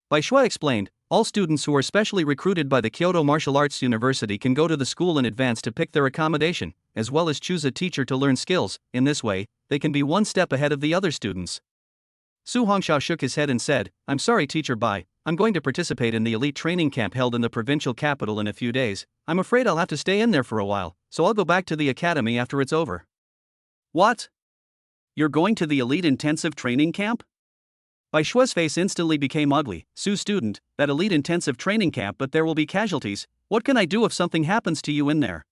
Bai Shue explained, all students who are specially recruited by the Kyoto Martial Arts University can go to the school in advance to pick their accommodation, as well as choose a teacher to learn skills. In this way, they can be one step ahead of the other students. Su Hongxiao shook his head and said, I'm sorry Teacher Bai, I'm going to participate in the elite training camp held in the provincial capital in a few days. I'm afraid I'll have to stay in there for a while, so I'll go back to the academy after it's over. What? You're going to the elite intensive training camp? Bai Shue's face instantly became ugly. Su student, that elite intensive training camp, but there will be casualties. What can I do if something happens to you in there?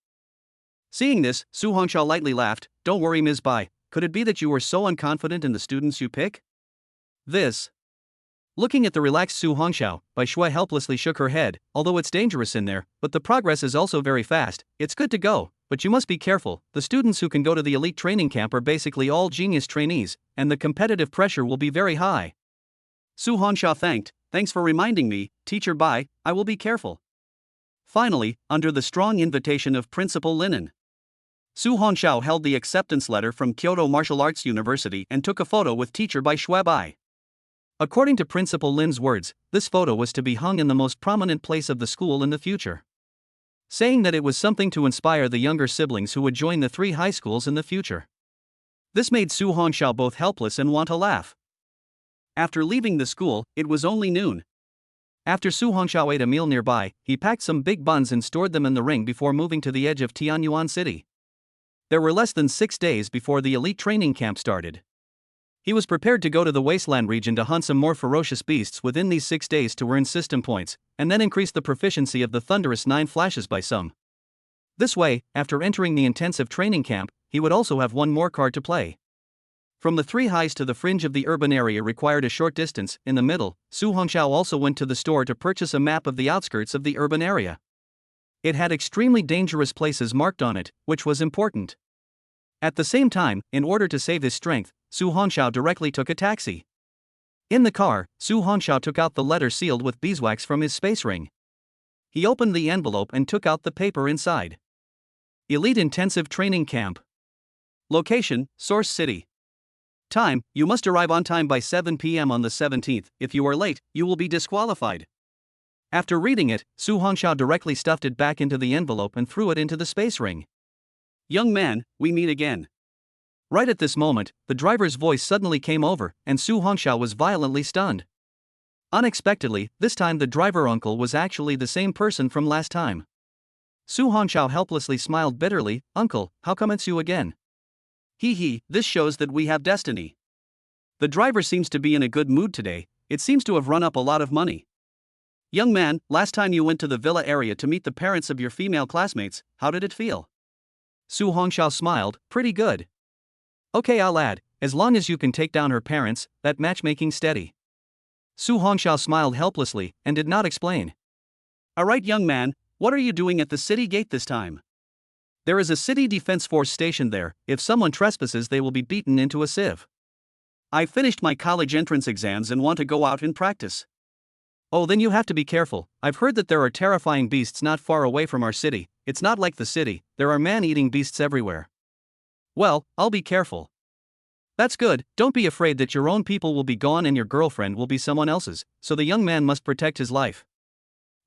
Seeing this, Su Hongxiao lightly laughed. Don't worry Ms. Bai, could it be that you were so unconfident in the students you pick? This. Looking at the relaxed Su Hongxiao, Bai Shue helplessly shook her head. Although it's dangerous in there, but the progress is also very fast. It's good to go, but you must be careful. The students who can go to the elite training camp are basically all genius trainees, and the competitive pressure will be very high. Su Hongxiao thanked. Thanks for reminding me, Teacher Bai, I will be careful. Finally, under the strong invitation of Principal Linen, Su Hongxiao held the acceptance letter from Kyoto Martial Arts University and took a photo with Teacher Bai Shue Bai. According to Principal Lin's words, this photo was to be hung in the most prominent place of the school in the future, saying that it was something to inspire the younger siblings who would join the 3 high schools in the future. This made Su Hongxiao both helpless and want to laugh. After leaving the school, it was only noon. After Su Hongxiao ate a meal nearby, he packed some big buns and stored them in the ring before moving to the edge of Tianyuan City. There were less than 6 days before the elite training camp started. He was prepared to go to the wasteland region to hunt some more ferocious beasts within these 6 days to earn system points, and then increase the proficiency of the thunderous 9 flashes by some. This way, after entering the intensive training camp, he would also have one more card to play. From the 3 highs to the fringe of the urban area required a short distance. In the middle, Su Hongxiao also went to the store to purchase a map of the outskirts of the urban area. It had extremely dangerous places marked on it, which was important. At the same time, in order to save his strength, Su Hongxiao directly took a taxi. In the car, Su Hongxiao took out the letter sealed with beeswax from his space ring. He opened the envelope and took out the paper inside. Elite Intensive Training Camp. Location, Source City. Time, you must arrive on time by 7 p.m. on the 17th. If you are late, you will be disqualified. After reading it, Su Hongxiao directly stuffed it back into the envelope and threw it into the space ring. Young man, we meet again. Right at this moment, the driver's voice suddenly came over, and Su Hongxiao was violently stunned. Unexpectedly, this time the driver uncle was actually the same person from last time. Su Hongxiao helplessly smiled bitterly. Uncle, how come it's you again? Hee, this shows that we have destiny. The driver seems to be in a good mood today, it seems to have run up a lot of money. Young man, last time you went to the villa area to meet the parents of your female classmates, how did it feel? Su Hongxiao smiled. Pretty good. Okay, I'll add, as long as you can take down her parents, that matchmaking steady. Su Hongxiao smiled helplessly, and did not explain. Alright young man, what are you doing at the city gate this time? There is a city defense force stationed there. If someone trespasses they will be beaten into a sieve. I finished my college entrance exams and want to go out and practice. Oh, then you have to be careful. I've heard that there are terrifying beasts not far away from our city. It's not like the city, there are man-eating beasts everywhere. Well, I'll be careful. That's good, don't be afraid that your own people will be gone and your girlfriend will be someone else's, so the young man must protect his life.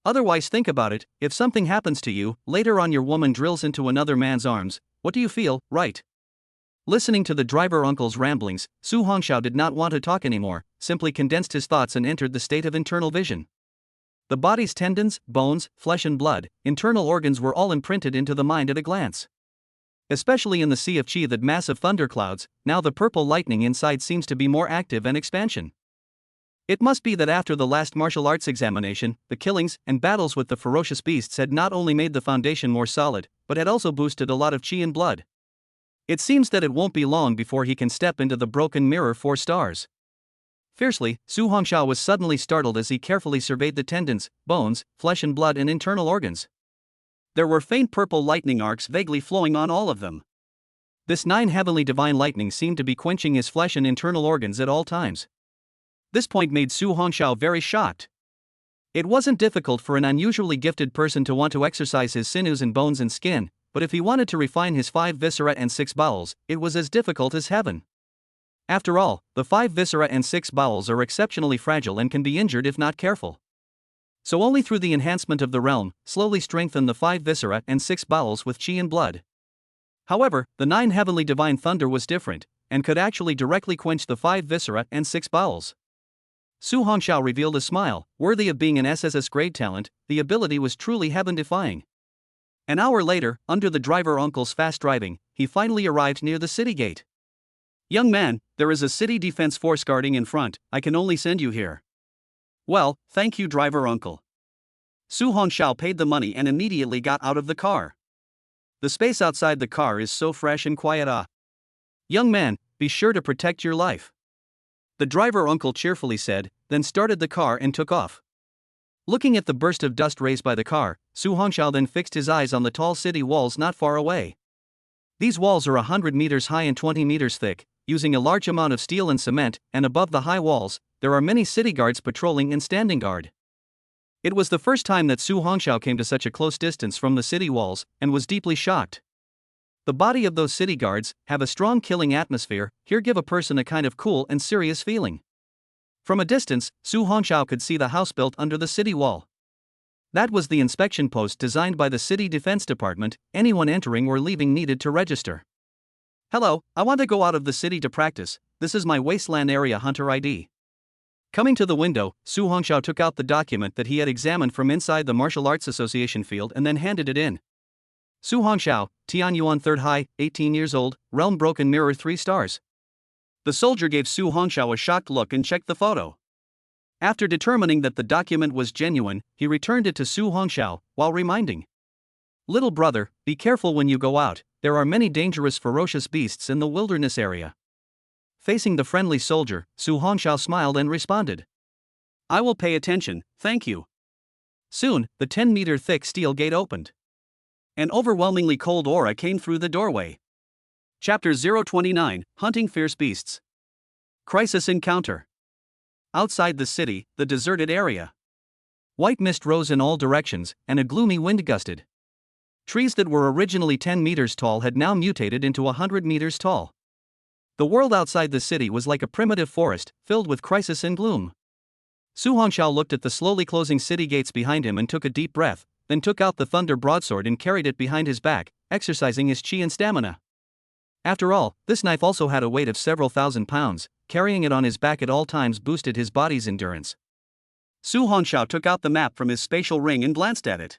Otherwise, think about it, if something happens to you, later on your woman drills into another man's arms, what do you feel, right? Listening to the driver uncle's ramblings, Su Hongxiao did not want to talk anymore, simply condensed his thoughts and entered the state of internal vision. The body's tendons, bones, flesh and blood, internal organs were all imprinted into the mind at a glance. Especially in the sea of qi, that massive thunderclouds, now the purple lightning inside seems to be more active and expansion. It must be that after the last martial arts examination, the killings and battles with the ferocious beasts had not only made the foundation more solid, but had also boosted a lot of qi and blood. It seems that it won't be long before he can step into the broken mirror 4 stars. Fiercely, Su Hongxiao was suddenly startled as he carefully surveyed the tendons, bones, flesh and blood and internal organs. There were faint purple lightning arcs vaguely flowing on all of them. This 9 heavenly divine lightning seemed to be quenching his flesh and internal organs at all times. This point made Su Hongxiao very shocked. It wasn't difficult for an unusually gifted person to want to exercise his sinews and bones and skin, but if he wanted to refine his 5 viscera and 6 bowels, it was as difficult as heaven. After all, the 5 viscera and 6 bowels are exceptionally fragile and can be injured if not careful. So only through the enhancement of the realm, slowly strengthen the 5 viscera and 6 bowels with qi and blood. However, the 9 heavenly divine thunder was different, and could actually directly quench the 5 viscera and 6 bowels. Su Hongxiao revealed a smile, worthy of being an SSS-Grade talent. The ability was truly heaven-defying. An hour later, under the driver uncle's fast driving, he finally arrived near the city gate. Young man, there is a city defense force guarding in front, I can only send you here. Well, thank you driver uncle. Su Hongxiao paid the money and immediately got out of the car. The space outside the car is so fresh and quiet. Young man, be sure to protect your life. The driver uncle cheerfully said, then started the car and took off. Looking at the burst of dust raised by the car, Su Hongxiao then fixed his eyes on the tall city walls not far away. These walls are 100 meters high and 20 meters thick, using a large amount of steel and cement, and above the high walls, there are many city guards patrolling and standing guard. It was the first time that Su Hongxiao came to such a close distance from the city walls, and was deeply shocked. The body of those city guards have a strong killing atmosphere, here give a person a kind of cool and serious feeling. From a distance, Su Hongxiao could see the house built under the city wall. That was the inspection post designed by the City Defense Department. Anyone entering or leaving needed to register. Hello, I want to go out of the city to practice, this is my Wasteland Area Hunter ID. Coming to the window, Su Hongxiao took out the document that he had examined from inside the Martial Arts Association field and then handed it in. Su Hongxiao, Tian Yuan 3rd High, 18 years old, Realm Broken Mirror 3 stars. The soldier gave Su Hongxiao a shocked look and checked the photo. After determining that the document was genuine, he returned it to Su Hongxiao, while reminding. Little brother, be careful when you go out, there are many dangerous ferocious beasts in the wilderness area. Facing the friendly soldier, Su Hongxiao smiled and responded. I will pay attention, thank you. Soon, the 10-meter thick steel gate opened. An overwhelmingly cold aura came through the doorway. Chapter 029, Hunting Fierce Beasts. Crisis Encounter. Outside the city, the deserted area. White mist rose in all directions, and a gloomy wind gusted. Trees that were originally 10 meters tall had now mutated into 100 meters tall. The world outside the city was like a primitive forest, filled with crisis and gloom. Su Hongxiao looked at the slowly closing city gates behind him and took a deep breath, then took out the thunder broadsword and carried it behind his back, exercising his qi and stamina. After all, this knife also had a weight of several thousand pounds, carrying it on his back at all times boosted his body's endurance. Su Hongxiao took out the map from his spatial ring and glanced at it.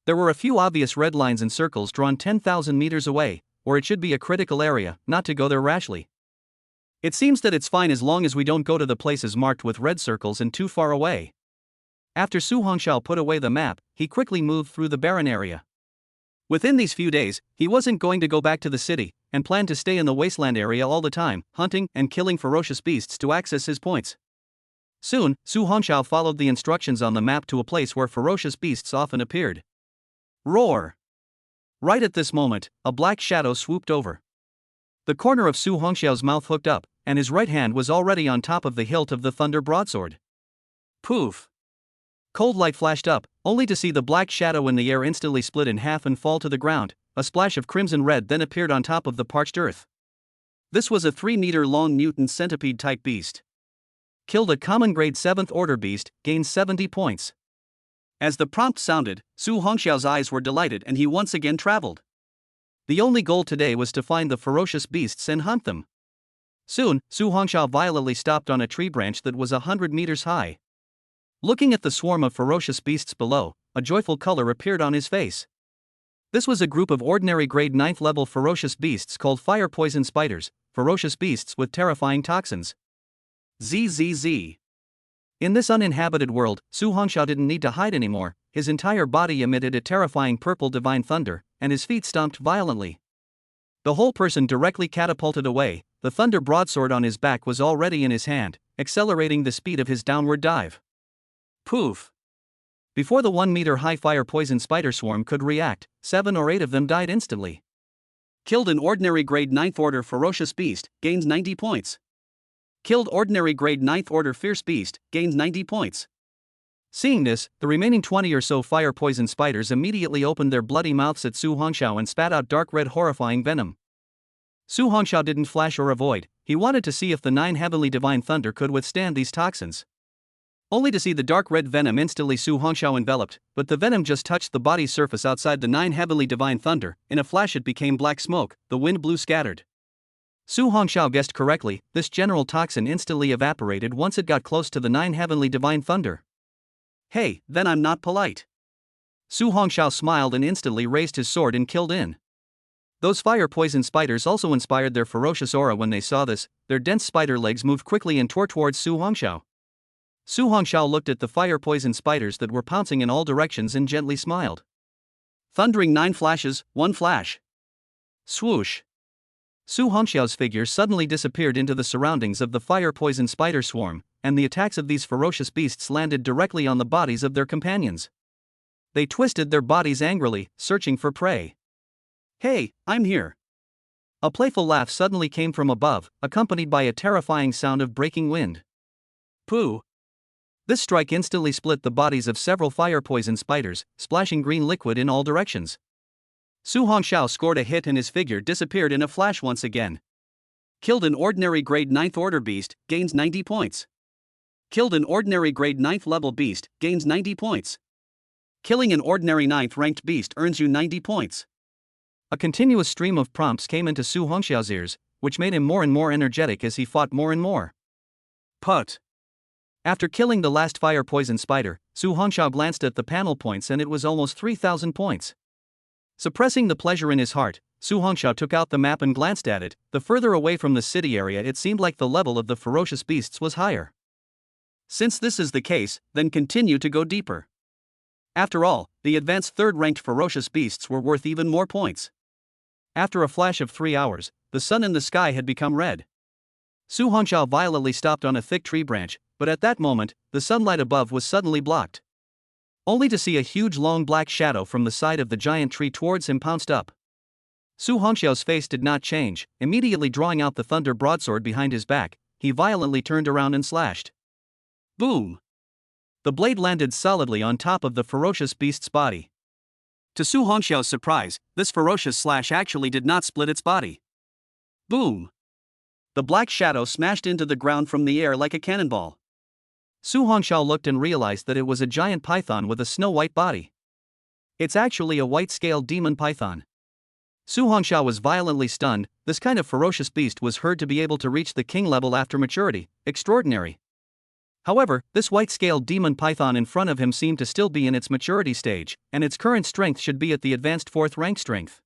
There were a few obvious red lines and circles drawn 10,000 meters away, or it should be a critical area, not to go there rashly. It seems that it's fine as long as we don't go to the places marked with red circles and too far away. After Su Hongxiao put away the map, he quickly moved through the barren area. Within these few days, he wasn't going to go back to the city, and planned to stay in the wasteland area all the time, hunting and killing ferocious beasts to access his points. Soon, Su Hongxiao followed the instructions on the map to a place where ferocious beasts often appeared. Roar! Right at this moment, a black shadow swooped over. The corner of Su Hongxiao's mouth hooked up, and his right hand was already on top of the hilt of the thunder broadsword. Poof! Cold light flashed up, only to see the black shadow in the air instantly split in half and fall to the ground. A splash of crimson red then appeared on top of the parched earth. This was a 3-meter-long mutant centipede-type beast. Killed a common grade 7th order beast, gained 70 points. As the prompt sounded, Su Hongxiao's eyes were delighted and he once again traveled. The only goal today was to find the ferocious beasts and hunt them. Soon, Su Hongxiao violently stopped on a tree branch that was 100 meters high. Looking at the swarm of ferocious beasts below, a joyful color appeared on his face. This was a group of ordinary grade 9th level ferocious beasts called fire poison spiders, ferocious beasts with terrifying toxins. ZZZ. In this uninhabited world, Su Hongxiao didn't need to hide anymore. His entire body emitted a terrifying purple divine thunder, and his feet stomped violently. The whole person directly catapulted away. The thunder broadsword on his back was already in his hand, accelerating the speed of his downward dive. Poof! Before the 1-meter-high fire poison spider swarm could react, 7 or 8 of them died instantly. Killed an ordinary grade 9th order ferocious beast, gains 90 points. Killed ordinary grade 9th order fierce beast, gains 90 points. Seeing this, the remaining 20 or so fire poison spiders immediately opened their bloody mouths at Su Hongxiao and spat out dark red horrifying venom. Su Hongxiao didn't flash or avoid. He wanted to see if the 9 heavenly divine thunder could withstand these toxins. Only to see the dark red venom instantly Su Hongxiao enveloped, but the venom just touched the body's surface outside the 9 heavenly divine thunder. In a flash it became black smoke, the wind blew scattered. Su Hongxiao guessed correctly, this general toxin instantly evaporated once it got close to the 9 heavenly divine thunder. Hey, then I'm not polite. Su Hongxiao smiled and instantly raised his sword and killed in. Those fire poison spiders also inspired their ferocious aura when they saw this. Their dense spider legs moved quickly and tore towards Su Hongxiao. Su Hongxiao looked at the fire poison spiders that were pouncing in all directions and gently smiled. Thundering 9 flashes, 1 flash. Swoosh! Su Hongxiao's figure suddenly disappeared into the surroundings of the fire poison spider swarm, and the attacks of these ferocious beasts landed directly on the bodies of their companions. They twisted their bodies angrily, searching for prey. Hey, I'm here! A playful laugh suddenly came from above, accompanied by a terrifying sound of breaking wind. Pooh! This strike instantly split the bodies of several fire poison spiders, splashing green liquid in all directions. Su Hongxiao scored a hit and his figure disappeared in a flash once again. Killed an ordinary grade 9th order beast, gains 90 points. Killed an ordinary grade 9th level beast, gains 90 points. Killing an ordinary 9th ranked beast earns you 90 points. A continuous stream of prompts came into Su Hongxiao's ears, which made him more and more energetic as he fought more and more. Put! After killing the last fire poison spider, Su Hongxiao glanced at the panel points and it was almost 3,000 points. Suppressing the pleasure in his heart, Su Hongxiao took out the map and glanced at it. The further away from the city area it seemed like the level of the ferocious beasts was higher. Since this is the case, then continue to go deeper. After all, the advanced 3rd-ranked ferocious beasts were worth even more points. After a flash of 3 hours, the sun in the sky had become red. Su Hongxiao violently stopped on a thick tree branch, but at that moment, the sunlight above was suddenly blocked. Only to see a huge long black shadow from the side of the giant tree towards him pounced up. Su Hongxiao's face did not change. Immediately drawing out the thunder broadsword behind his back, he violently turned around and slashed. Boom! The blade landed solidly on top of the ferocious beast's body. To Su Hongxiao's surprise, this ferocious slash actually did not split its body. Boom! The black shadow smashed into the ground from the air like a cannonball. Su Hongxiao looked and realized that it was a giant python with a snow-white body. It's actually a white-scaled demon python. Su Hongxiao was violently stunned. This kind of ferocious beast was heard to be able to reach the king level after maturity. Extraordinary. However, this white-scaled demon python in front of him seemed to still be in its maturity stage, and its current strength should be at the advanced 4th rank strength.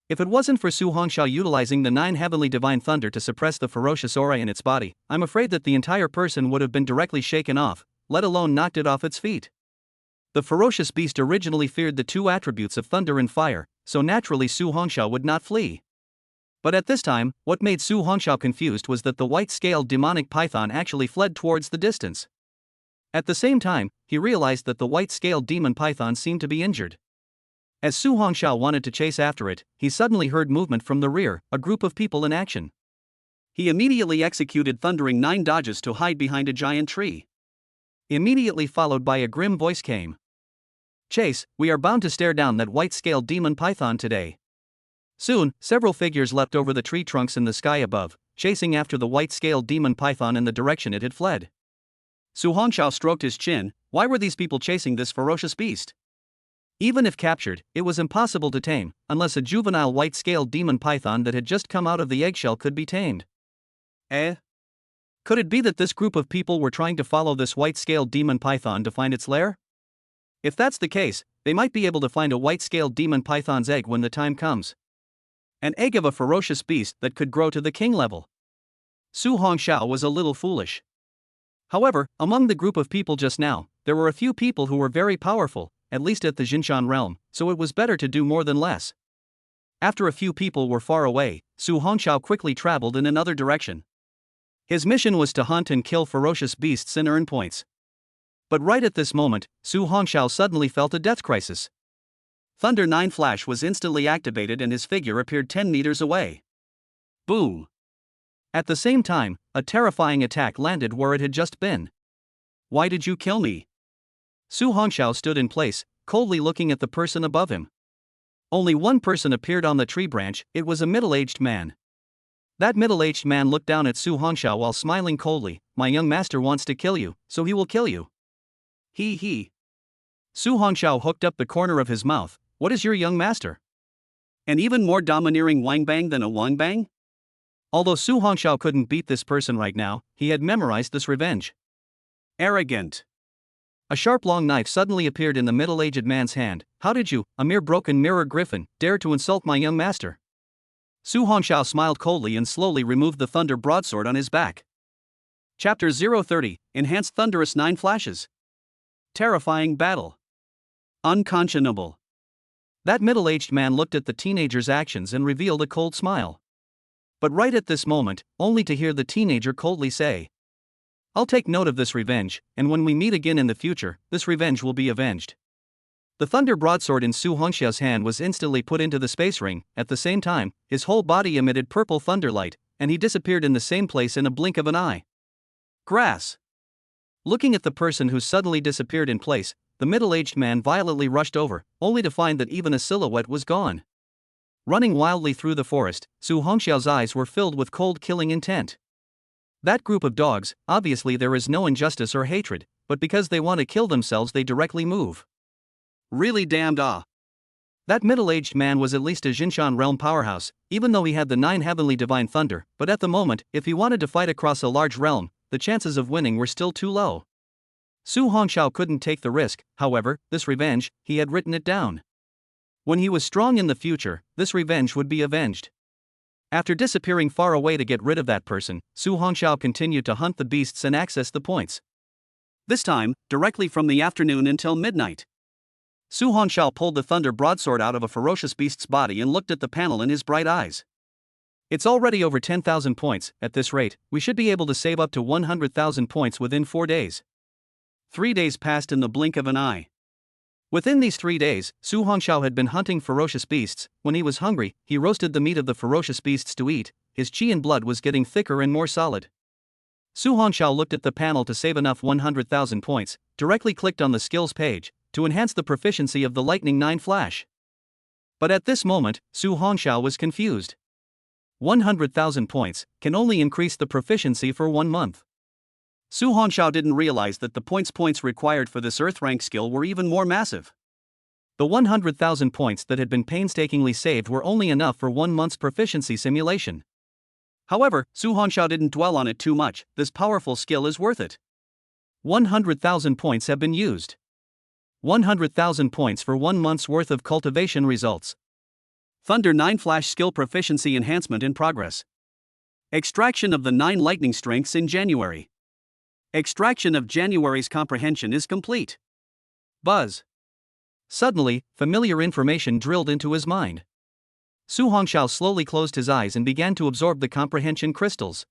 If it wasn't for Su Hongxiao utilizing the 9 heavenly divine thunder to suppress the ferocious aura in its body, I'm afraid that the entire person would have been directly shaken off, let alone knocked it off its feet. The ferocious beast originally feared the 2 attributes of thunder and fire, so naturally Su Hongxiao would not flee. But at this time, what made Su Hongxiao confused was that the white-scaled demonic python actually fled towards the distance. At the same time, he realized that the white-scaled demon python seemed to be injured. As Su Hongxiao wanted to chase after it, he suddenly heard movement from the rear, a group of people in action. He immediately executed thundering 9 dodges to hide behind a giant tree. Immediately followed by a grim voice came. "Chase, we are bound to stare down that white-scaled demon python today." Soon, several figures leapt over the tree trunks in the sky above, chasing after the white-scaled demon python in the direction it had fled. Su Hongxiao stroked his chin. Why were these people chasing this ferocious beast? Even if captured, it was impossible to tame, unless a juvenile white-scaled demon python that had just come out of the eggshell could be tamed. Could it be that this group of people were trying to follow this white-scaled demon python to find its lair? If that's the case, they might be able to find a white-scaled demon python's egg when the time comes. An egg of a ferocious beast that could grow to the king level. Su Hongxiao was a little foolish. However, among the group of people just now, there were a few people who were very powerful, at least at the Jinshan realm, so it was better to do more than less. After a few people were far away, Su Hongxiao quickly traveled in another direction. His mission was to hunt and kill ferocious beasts and earn points. But right at this moment, Su Hongxiao suddenly felt a death crisis. Thunder 9 Flash was instantly activated and his figure appeared 10 meters away. Boom! At the same time, a terrifying attack landed where it had just been. "Why did you kill me?" Su Hongxiao stood in place, coldly looking at the person above him. Only one person appeared on the tree branch. It was a middle-aged man. That middle-aged man looked down at Su Hongxiao while smiling coldly. "My young master wants to kill you, so he will kill you." He. Su Hongxiao hooked up the corner of his mouth. "What is your young master? An even more domineering wangbang than a wangbang?" Although Su Hongxiao couldn't beat this person right now, he had memorized this revenge. Arrogant. A sharp long knife suddenly appeared in the middle-aged man's hand. "How did you, a mere broken mirror griffin, dare to insult my young master?" Su Hongxiao smiled coldly and slowly removed the thunder broadsword on his back. Chapter 030, Enhanced Thunderous 9 Flashes. Terrifying battle. Unconscionable. That middle-aged man looked at the teenager's actions and revealed a cold smile. But right at this moment, only to hear the teenager coldly say, "I'll take note of this revenge, and when we meet again in the future, this revenge will be avenged." The thunder broadsword in Su Hongxiao's hand was instantly put into the space ring. At the same time, his whole body emitted purple thunder light, and he disappeared in the same place in a blink of an eye. Grass. Looking at the person who suddenly disappeared in place, the middle-aged man violently rushed over, only to find that even a silhouette was gone. Running wildly through the forest, Su Hongxiao's eyes were filled with cold killing intent. That group of dogs, obviously there is no injustice or hatred, but because they want to kill themselves they directly move. Really damned That middle-aged man was at least a Jinshan realm powerhouse, even though he had the 9 heavenly divine thunder, but at the moment, if he wanted to fight across a large realm, the chances of winning were still too low. Su Hongxiao couldn't take the risk. However, this revenge, he had written it down. When he was strong in the future, this revenge would be avenged. After disappearing far away to get rid of that person, Su Hongxiao continued to hunt the beasts and access the points. This time, directly from the afternoon until midnight. Su Hongxiao pulled the thunder broadsword out of a ferocious beast's body and looked at the panel in his bright eyes. It's already over 10,000 points. At this rate, we should be able to save up to 100,000 points within 4 days. 3 days passed in the blink of an eye. Within these 3 days, Su Hongxiao had been hunting ferocious beasts. When he was hungry, he roasted the meat of the ferocious beasts to eat. His qi and blood was getting thicker and more solid. Su Hongxiao looked at the panel to save enough 100,000 points, directly clicked on the skills page, to enhance the proficiency of the Lightning 9 Flash. But at this moment, Su Hongxiao was confused. 100,000 points can only increase the proficiency for 1 month. Su Hongxiao didn't realize that the points required for this Earth rank skill were even more massive. The 100,000 points that had been painstakingly saved were only enough for 1 month's proficiency simulation. However, Su Hongxiao didn't dwell on it too much. This powerful skill is worth it. 100,000 points have been used. 100,000 points for 1 month's worth of cultivation results. Thunder 9 Flash Skill Proficiency Enhancement in progress. Extraction of the 9 lightning strengths in January. Extraction of January's comprehension is complete. Buzz. Suddenly, familiar information drilled into his mind. Su Hongxiao slowly closed his eyes and began to absorb the comprehension crystals.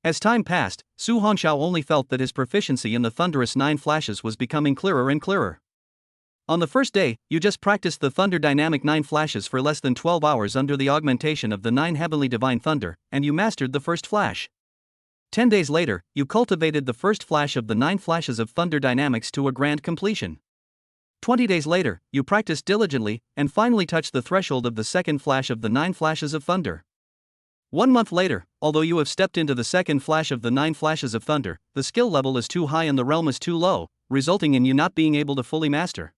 As time passed, Su Hongxiao only felt that his proficiency in the thunderous 9 flashes was becoming clearer and clearer. On the first day, you just practiced the Thunder Dynamic 9 flashes for less than 12 hours under the augmentation of the 9 Heavenly Divine Thunder, and you mastered the first flash. 10 days later, you cultivated the first flash of the 9 flashes of Thunder Dynamics to a grand completion. 20 days later, you practiced diligently, and finally touched the threshold of the second flash of the 9 flashes of thunder. 1 month later, although you have stepped into the second flash of the 9 flashes of thunder, the skill level is too high and the realm is too low, resulting in you not being able to fully master.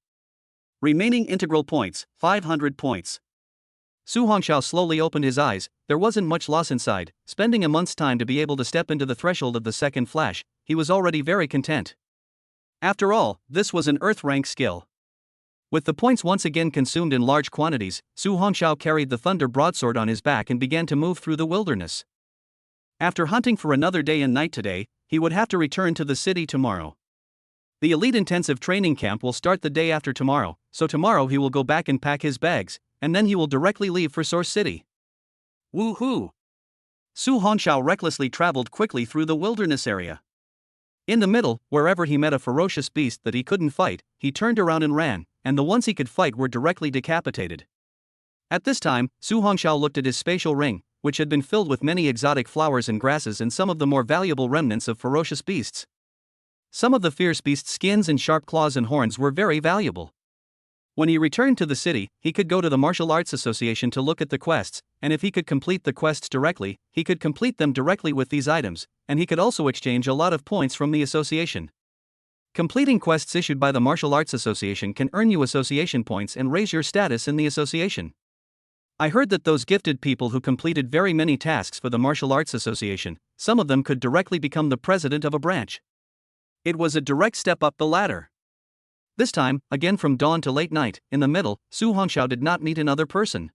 Remaining integral points, 500 points. Su Hongxiao slowly opened his eyes. There wasn't much loss inside. Spending a month's time to be able to step into the threshold of the second flash, he was already very content. After all, this was an earth rank skill. With the points once again consumed in large quantities, Su Hongxiao carried the thunder broadsword on his back and began to move through the wilderness. After hunting for another day and night today, he would have to return to the city tomorrow. The elite intensive training camp will start the day after tomorrow, so tomorrow he will go back and pack his bags, and then he will directly leave for Source City. Woohoo! Su Hongxiao recklessly traveled quickly through the wilderness area. In the middle, wherever he met a ferocious beast that he couldn't fight, he turned around and ran, and the ones he could fight were directly decapitated. At this time, Su Hongxiao looked at his spatial ring, which had been filled with many exotic flowers and grasses and some of the more valuable remnants of ferocious beasts. Some of the fierce beasts' skins and sharp claws and horns were very valuable. When he returned to the city, he could go to the Martial Arts Association to look at the quests, and if he could complete the quests directly, he could complete them directly with these items, and he could also exchange a lot of points from the association. Completing quests issued by the Martial Arts Association can earn you association points and raise your status in the association. I heard that those gifted people who completed very many tasks for the Martial Arts Association, some of them could directly become the president of a branch. It was a direct step up the ladder. This time, again from dawn to late night, in the middle, Su Hongxiao did not meet another person.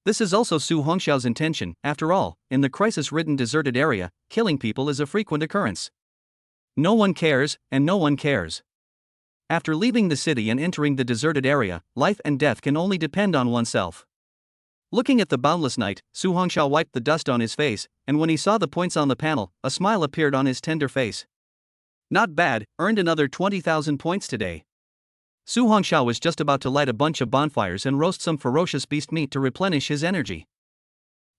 This is also Su Hongxiao's intention. After all, in the crisis-ridden deserted area, killing people is a frequent occurrence. No one cares, and no one cares. After leaving the city and entering the deserted area, life and death can only depend on oneself. Looking at the boundless night, Su Hongxiao wiped the dust on his face, and when he saw the points on the panel, a smile appeared on his tender face. Not bad, earned another 20,000 points today. Su Hongxiao was just about to light a bunch of bonfires and roast some ferocious beast meat to replenish his energy.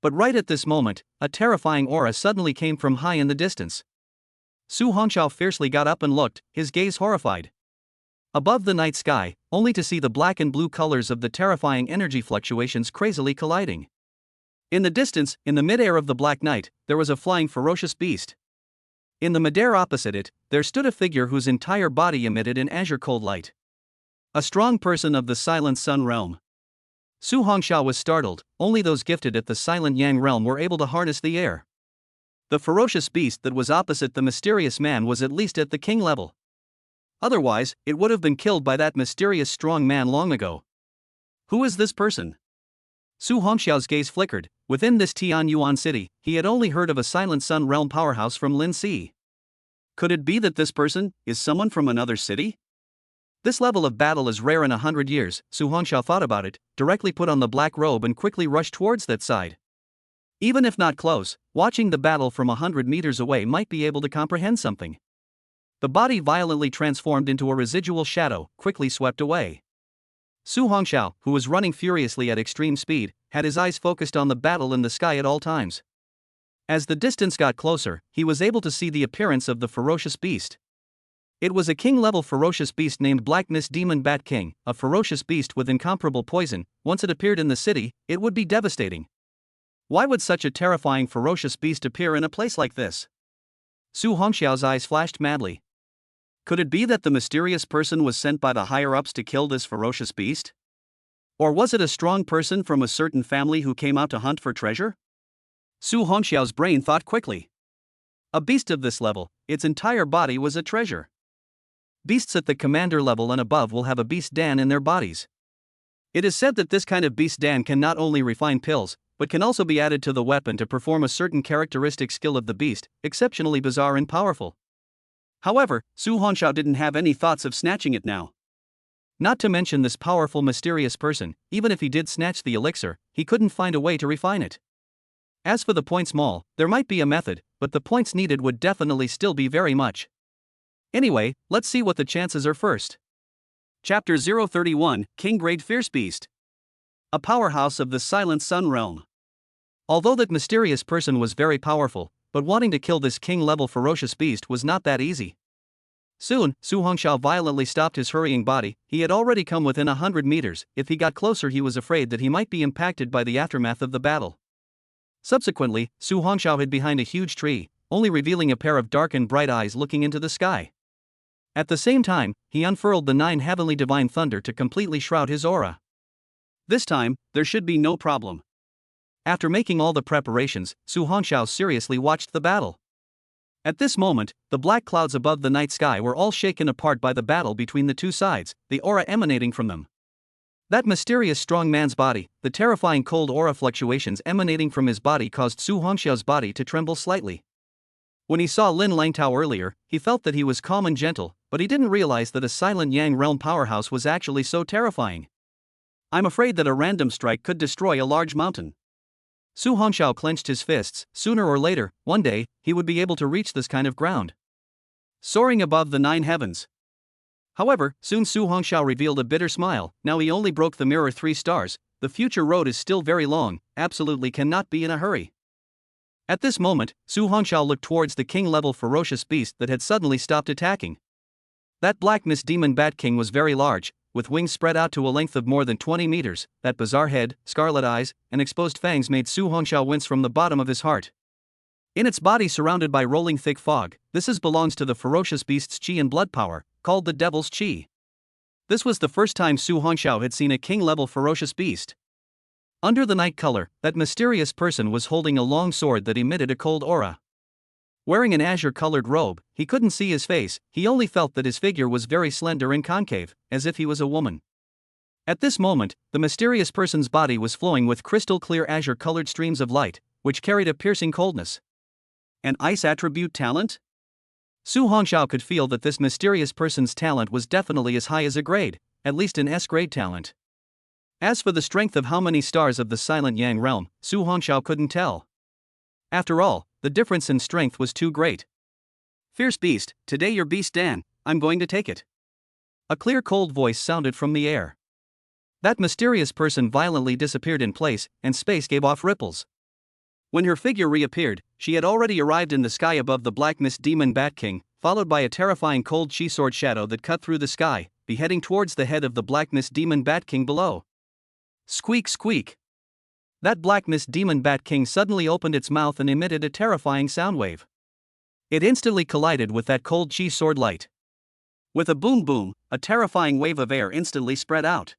But right at this moment, a terrifying aura suddenly came from high in the distance. Su Hongxiao fiercely got up and looked, his gaze horrified. Above the night sky, only to see the black and blue colors of the terrifying energy fluctuations crazily colliding. In the distance, in the mid-air of the black night, there was a flying ferocious beast. In the midair opposite it, there stood a figure whose entire body emitted an azure cold light. A strong person of the Silent Sun realm. Su Hongxiao was startled. Only those gifted at the Silent Yang realm were able to harness the air. The ferocious beast that was opposite the mysterious man was at least at the king level. Otherwise, it would have been killed by that mysterious strong man long ago. Who is this person? Su Hongxiao's gaze flickered. Within this Yuan city, he had only heard of a Silent Sun realm powerhouse from Lin Si. Could it be that this person is someone from another city? This level of battle is rare in 100 years, Su Hongxiao thought about it, directly put on the black robe and quickly rushed towards that side. Even if not close, watching the battle from 100 meters away might be able to comprehend something. The body violently transformed into a residual shadow, quickly swept away. Su Hongxiao, who was running furiously at extreme speed, had his eyes focused on the battle in the sky at all times. As the distance got closer, he was able to see the appearance of the ferocious beast. It was a king-level ferocious beast named Blackness Demon Bat King, a ferocious beast with incomparable poison. Once it appeared in the city, it would be devastating. Why would such a terrifying ferocious beast appear in a place like this? Su Hongxiao's eyes flashed madly. Could it be that the mysterious person was sent by the higher-ups to kill this ferocious beast? Or was it a strong person from a certain family who came out to hunt for treasure? Su Hongxiao's brain thought quickly. A beast of this level, its entire body was a treasure. Beasts at the commander level and above will have a beast Dan in their bodies. It is said that this kind of beast Dan can not only refine pills, but can also be added to the weapon to perform a certain characteristic skill of the beast, exceptionally bizarre and powerful. However, Su Hongxiao didn't have any thoughts of snatching it now. Not to mention this powerful mysterious person, even if he did snatch the elixir, he couldn't find a way to refine it. As for the points mall, there might be a method, but the points needed would definitely still be very much. Anyway, let's see what the chances are first. Chapter 031, King Grade Fierce Beast. A powerhouse of the Silent Sun realm. Although that mysterious person was very powerful, but wanting to kill this king-level ferocious beast was not that easy. Soon, Su Hongxiao violently stopped his hurrying body. He had already come within 100 meters. If he got closer, he was afraid that he might be impacted by the aftermath of the battle. Subsequently, Su Hongxiao hid behind a huge tree, only revealing a pair of dark and bright eyes looking into the sky. At the same time, he unfurled the 9 heavenly divine thunder to completely shroud his aura. This time, there should be no problem. After making all the preparations, Su Hongxiao seriously watched the battle. At this moment, the black clouds above the night sky were all shaken apart by the battle between the two sides, the aura emanating from them. That mysterious strong man's body, the terrifying cold aura fluctuations emanating from his body caused Su Hongxiao's body to tremble slightly. When he saw Lin Langtao earlier, he felt that he was calm and gentle, but he didn't realize that a silent Yang realm powerhouse was actually so terrifying. I'm afraid that a random strike could destroy a large mountain. Su Hongxiao clenched his fists. Sooner or later, one day, he would be able to reach this kind of ground. Soaring above the 9 heavens. However, soon Su Hongxiao revealed a bitter smile. Now he only broke the mirror 3 stars. The future road is still very long, absolutely cannot be in a hurry. At this moment, Su Hongxiao looked towards the king-level ferocious beast that had suddenly stopped attacking. That black mist demon bat king was very large, with wings spread out to a length of more than 20 meters. That bizarre head, scarlet eyes, and exposed fangs made Su Hongxiao wince from the bottom of his heart. In its body surrounded by rolling thick fog, this belongs to the ferocious beast's chi and blood power, called the devil's chi. This was the first time Su Hongxiao had seen a king-level ferocious beast. Under the night color, that mysterious person was holding a long sword that emitted a cold aura. Wearing an azure-colored robe, he couldn't see his face. He only felt that his figure was very slender and concave, as if he was a woman. At this moment, the mysterious person's body was flowing with crystal-clear azure-colored streams of light, which carried a piercing coldness. An ice attribute talent? Su Hongxiao could feel that this mysterious person's talent was definitely as high as a grade, at least an S-grade talent. As for the strength of how many stars of the Silent Yang realm, Su Hongxiao couldn't tell. After all, the difference in strength was too great. Fierce beast, today your beast Dan, I'm going to take it. A clear cold voice sounded from the air. That mysterious person violently disappeared in place, and space gave off ripples. When her figure reappeared, she had already arrived in the sky above the black mist demon bat king, followed by a terrifying cold chi sword shadow that cut through the sky, heading towards the head of the black mist demon bat king below. Squeak squeak. That black mist demon bat king suddenly opened its mouth and emitted a terrifying sound wave. It instantly collided with that cold chi sword light. With a boom boom, a terrifying wave of air instantly spread out.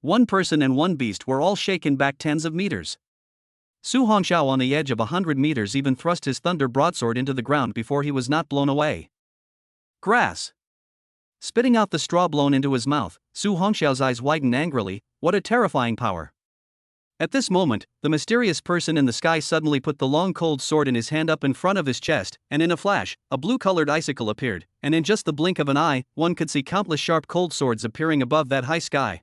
One person and one beast were all shaken back tens of meters. Su Hongxiao on the edge of 100 meters even thrust his thunder broadsword into the ground before he was not blown away. Grass. Spitting out the straw blown into his mouth, Su Hongxiao's eyes widened angrily. What a terrifying power. At this moment, the mysterious person in the sky suddenly put the long cold sword in his hand up in front of his chest, and in a flash, a blue-colored icicle appeared, and in just the blink of an eye, one could see countless sharp cold swords appearing above that high sky.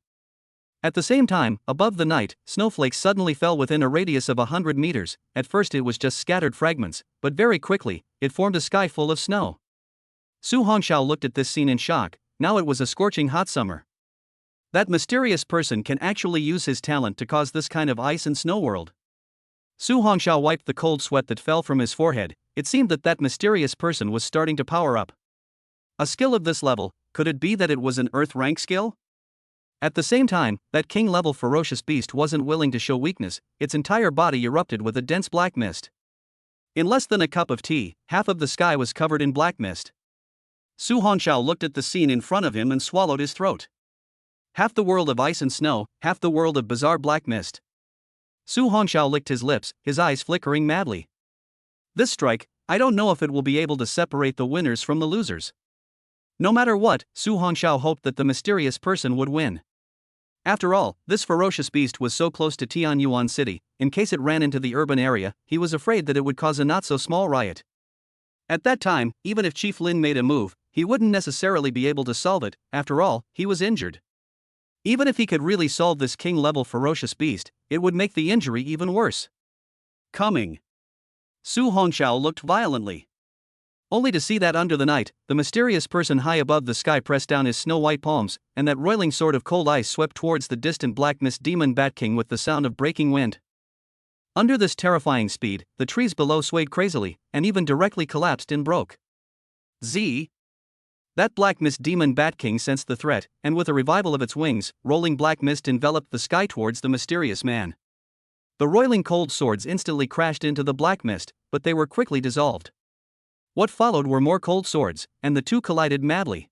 At the same time, above the night, snowflakes suddenly fell within a radius of 100 meters. At first it was just scattered fragments, but very quickly, it formed a sky full of snow. Su Hongxiao looked at this scene in shock. Now it was a scorching hot summer. That mysterious person can actually use his talent to cause this kind of ice and snow world. Su Hongxiao wiped the cold sweat that fell from his forehead. It seemed that mysterious person was starting to power up. A skill of this level, could it be that it was an earth rank skill? At the same time, that king-level ferocious beast wasn't willing to show weakness. Its entire body erupted with a dense black mist. In less than a cup of tea, half of the sky was covered in black mist. Su Hongxiao looked at the scene in front of him and swallowed his throat. Half the world of ice and snow, half the world of bizarre black mist. Su Hongxiao licked his lips, his eyes flickering madly. This strike, I don't know if it will be able to separate the winners from the losers. No matter what, Su Hongxiao hoped that the mysterious person would win. After all, this ferocious beast was so close to Tianyuan City, in case it ran into the urban area, he was afraid that it would cause a not-so-small riot. At that time, even if Chief Lin made a move, he wouldn't necessarily be able to solve it. After all, he was injured. Even if he could really solve this king-level ferocious beast, it would make the injury even worse. Coming. Su Hongxiao looked violently. Only to see that under the night, the mysterious person high above the sky pressed down his snow-white palms, and that roiling sword of cold ice swept towards the distant black mist demon Bat King with the sound of breaking wind. Under this terrifying speed, the trees below swayed crazily, and even directly collapsed and broke. That black mist demon Bat King sensed the threat, and with a revival of its wings, rolling black mist enveloped the sky towards the mysterious man. The roiling cold swords instantly crashed into the black mist, but they were quickly dissolved. What followed were more cold swords, and the two collided madly.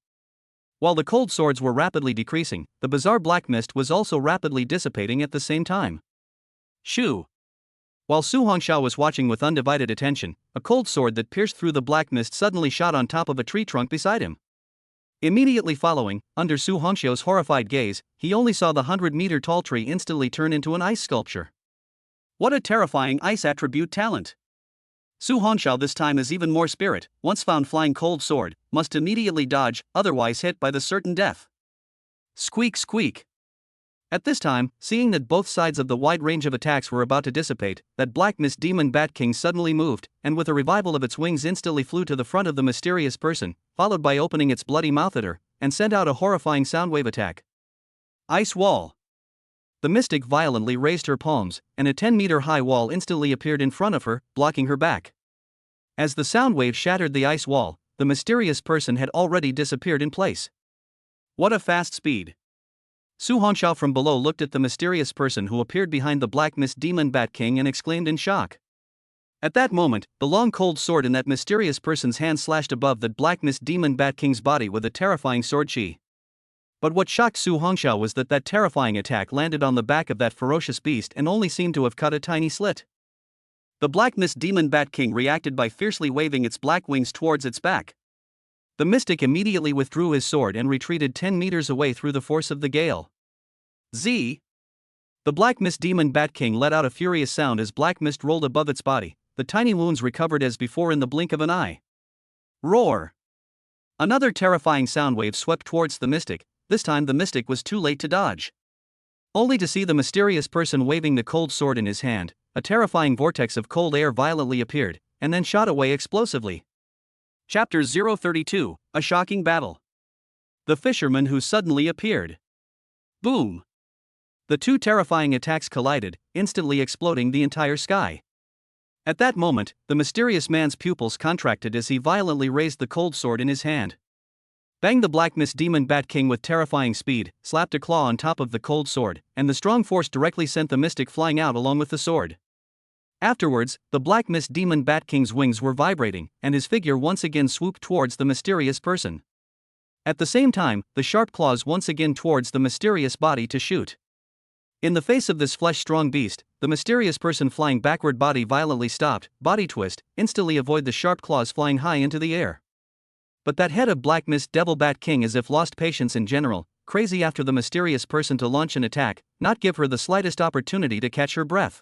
While the cold swords were rapidly decreasing, the bizarre black mist was also rapidly dissipating at the same time. Shoo! While Su Hongxiao was watching with undivided attention, a cold sword that pierced through the black mist suddenly shot on top of a tree trunk beside him. Immediately following, under Su Hongxiao's horrified gaze, he only saw the 100-meter-tall tree instantly turn into an ice sculpture. What a terrifying ice attribute talent! Su Hongxiao this time is even more spirit, once found flying cold sword, must immediately dodge, otherwise hit by the certain death. Squeak squeak. At this time, seeing that both sides of the wide range of attacks were about to dissipate, that black mist demon Bat King suddenly moved, and with a revival of its wings instantly flew to the front of the mysterious person, followed by opening its bloody mouth at her, and sent out a horrifying soundwave attack. Ice wall. The mystic violently raised her palms, and a 10-meter-high wall instantly appeared in front of her, blocking her back. As the sound wave shattered the ice wall, the mysterious person had already disappeared in place. What a fast speed! Su Hongxiao from below looked at the mysterious person who appeared behind the black mist demon Bat King and exclaimed in shock. At that moment, the long cold sword in that mysterious person's hand slashed above that black mist demon Bat King's body with a terrifying sword chi. But what shocked Su Hongxiao was that terrifying attack landed on the back of that ferocious beast and only seemed to have cut a tiny slit. The black mist demon Bat King reacted by fiercely waving its black wings towards its back. The mystic immediately withdrew his sword and retreated 10 meters away through the force of the gale. The black mist demon Bat King let out a furious sound as black mist rolled above its body. The tiny wounds recovered as before in the blink of an eye. Roar! Another terrifying sound wave swept towards the mystic. This time the mystic was too late to dodge. Only to see the mysterious person waving the cold sword in his hand, a terrifying vortex of cold air violently appeared, and then shot away explosively. Chapter 032, A Shocking Battle. The Fisherman Who Suddenly Appeared. Boom! The two terrifying attacks collided, instantly exploding the entire sky. At that moment, the mysterious man's pupils contracted as he violently raised the cold sword in his hand. Bang! The black mist demon Bat King with terrifying speed slapped a claw on top of the cold sword, and the strong force directly sent the mystic flying out along with the sword. Afterwards, the black mist demon Bat King's wings were vibrating, and his figure once again swooped towards the mysterious person. At the same time, the sharp claws once again towards the mysterious body to shoot. In the face of this flesh-strong beast, the mysterious person flying backward body violently stopped, body twist, instantly avoid the sharp claws flying high into the air. But that head of black mist devil Bat King as if lost patience in general, crazy after the mysterious person to launch an attack, not give her the slightest opportunity to catch her breath.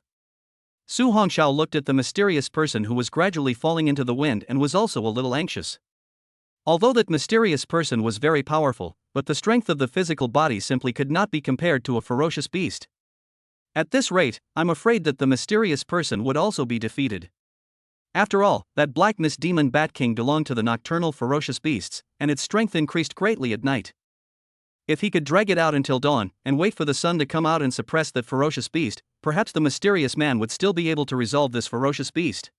Su Hongxiao looked at the mysterious person who was gradually falling into the wind and was also a little anxious. Although that mysterious person was very powerful, but the strength of the physical body simply could not be compared to a ferocious beast. At this rate, I'm afraid that the mysterious person would also be defeated. After all, that black mist demon Bat King belonged to the nocturnal ferocious beasts, and its strength increased greatly at night. If he could drag it out until dawn, and wait for the sun to come out and suppress that ferocious beast, perhaps the mysterious man would still be able to resolve this ferocious beast.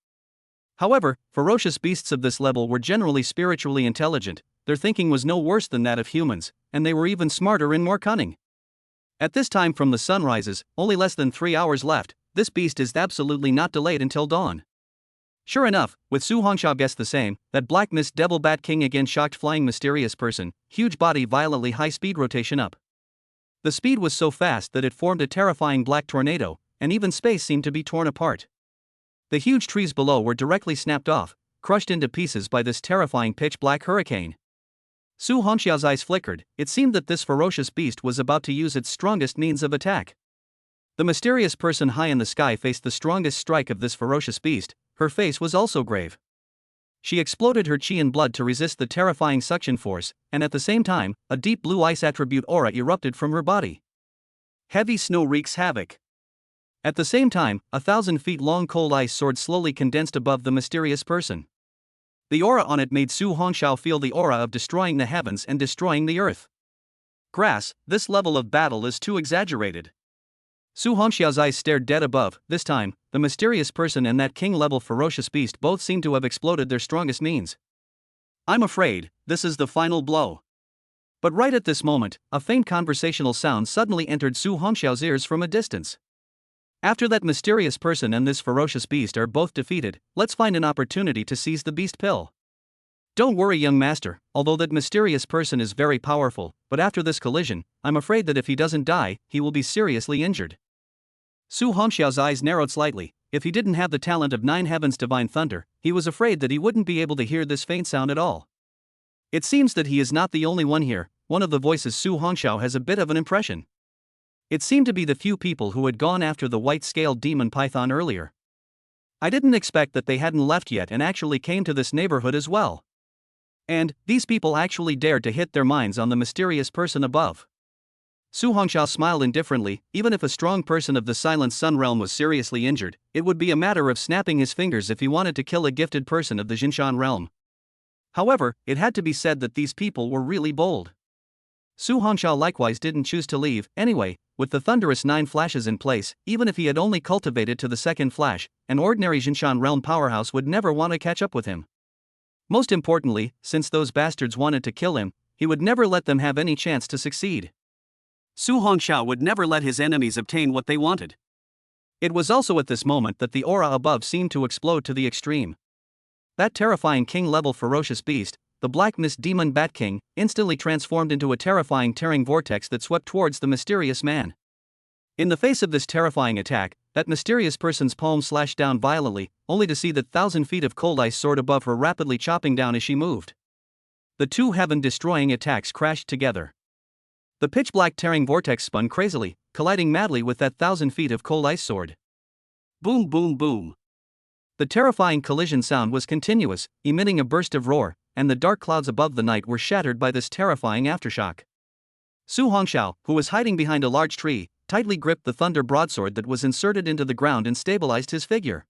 However, ferocious beasts of this level were generally spiritually intelligent, their thinking was no worse than that of humans, and they were even smarter and more cunning. At this time from the sun rises, only less than 3 hours left, this beast is absolutely not delayed until dawn. Sure enough, with Su Hongxiao guessed the same, that black mist devil Bat King again shocked flying mysterious person, huge body violently high-speed rotation up. The speed was so fast that it formed a terrifying black tornado, and even space seemed to be torn apart. The huge trees below were directly snapped off, crushed into pieces by this terrifying pitch-black hurricane. Su Hongxiao's eyes flickered. It seemed that this ferocious beast was about to use its strongest means of attack. The mysterious person high in the sky faced the strongest strike of this ferocious beast. Her face was also grave. She exploded her chi and blood to resist the terrifying suction force, and at the same time, a deep blue ice attribute aura erupted from her body. Heavy snow wreaks havoc. At the same time, 1,000 feet long cold ice sword slowly condensed above the mysterious person. The aura on it made Su Hongxiao feel the aura of destroying the heavens and destroying the earth. Grass, this level of battle is too exaggerated. Su Hongxiao's eyes stared dead above. This time, the mysterious person and that king-level ferocious beast both seemed to have exploded their strongest means. I'm afraid, this is the final blow. But right at this moment, a faint conversational sound suddenly entered Su Hongxiao's ears from a distance. After that mysterious person and this ferocious beast are both defeated, let's find an opportunity to seize the beast pill. Don't worry, young master, although that mysterious person is very powerful, but after this collision, I'm afraid that if he doesn't die, he will be seriously injured. Su Hongxiao's eyes narrowed slightly. If he didn't have the talent of Nine Heavens Divine Thunder, he was afraid that he wouldn't be able to hear this faint sound at all. It seems that he is not the only one here. One of the voices Su Hongxiao has a bit of an impression. It seemed to be the few people who had gone after the white-scaled demon python earlier. I didn't expect that they hadn't left yet and actually came to this neighborhood as well. And, these people actually dared to hit their minds on the mysterious person above. Su Hongxiao smiled indifferently. Even if a strong person of the Silent Sun realm was seriously injured, it would be a matter of snapping his fingers if he wanted to kill a gifted person of the Jinshan realm. However, it had to be said that these people were really bold. Su Hongxiao likewise didn't choose to leave. Anyway, with the thunderous 9 flashes in place, even if he had only cultivated to the second flash, an ordinary Jinshan realm powerhouse would never want to catch up with him. Most importantly, since those bastards wanted to kill him, he would never let them have any chance to succeed. Su Hongxiao would never let his enemies obtain what they wanted. It was also at this moment that the aura above seemed to explode to the extreme. That terrifying king-level ferocious beast, the Black Mist Demon Bat King, instantly transformed into a terrifying tearing vortex that swept towards the mysterious man. In the face of this terrifying attack, that mysterious person's palm slashed down violently, only to see that 1,000 feet of cold ice soared above her, rapidly chopping down as she moved. The two heaven-destroying attacks crashed together. The pitch-black tearing vortex spun crazily, colliding madly with that 1,000 feet of cold ice sword. Boom, boom, boom. The terrifying collision sound was continuous, emitting a burst of roar, and the dark clouds above the night were shattered by this terrifying aftershock. Su Hongxiao, who was hiding behind a large tree, tightly gripped the thunder broadsword that was inserted into the ground and stabilized his figure.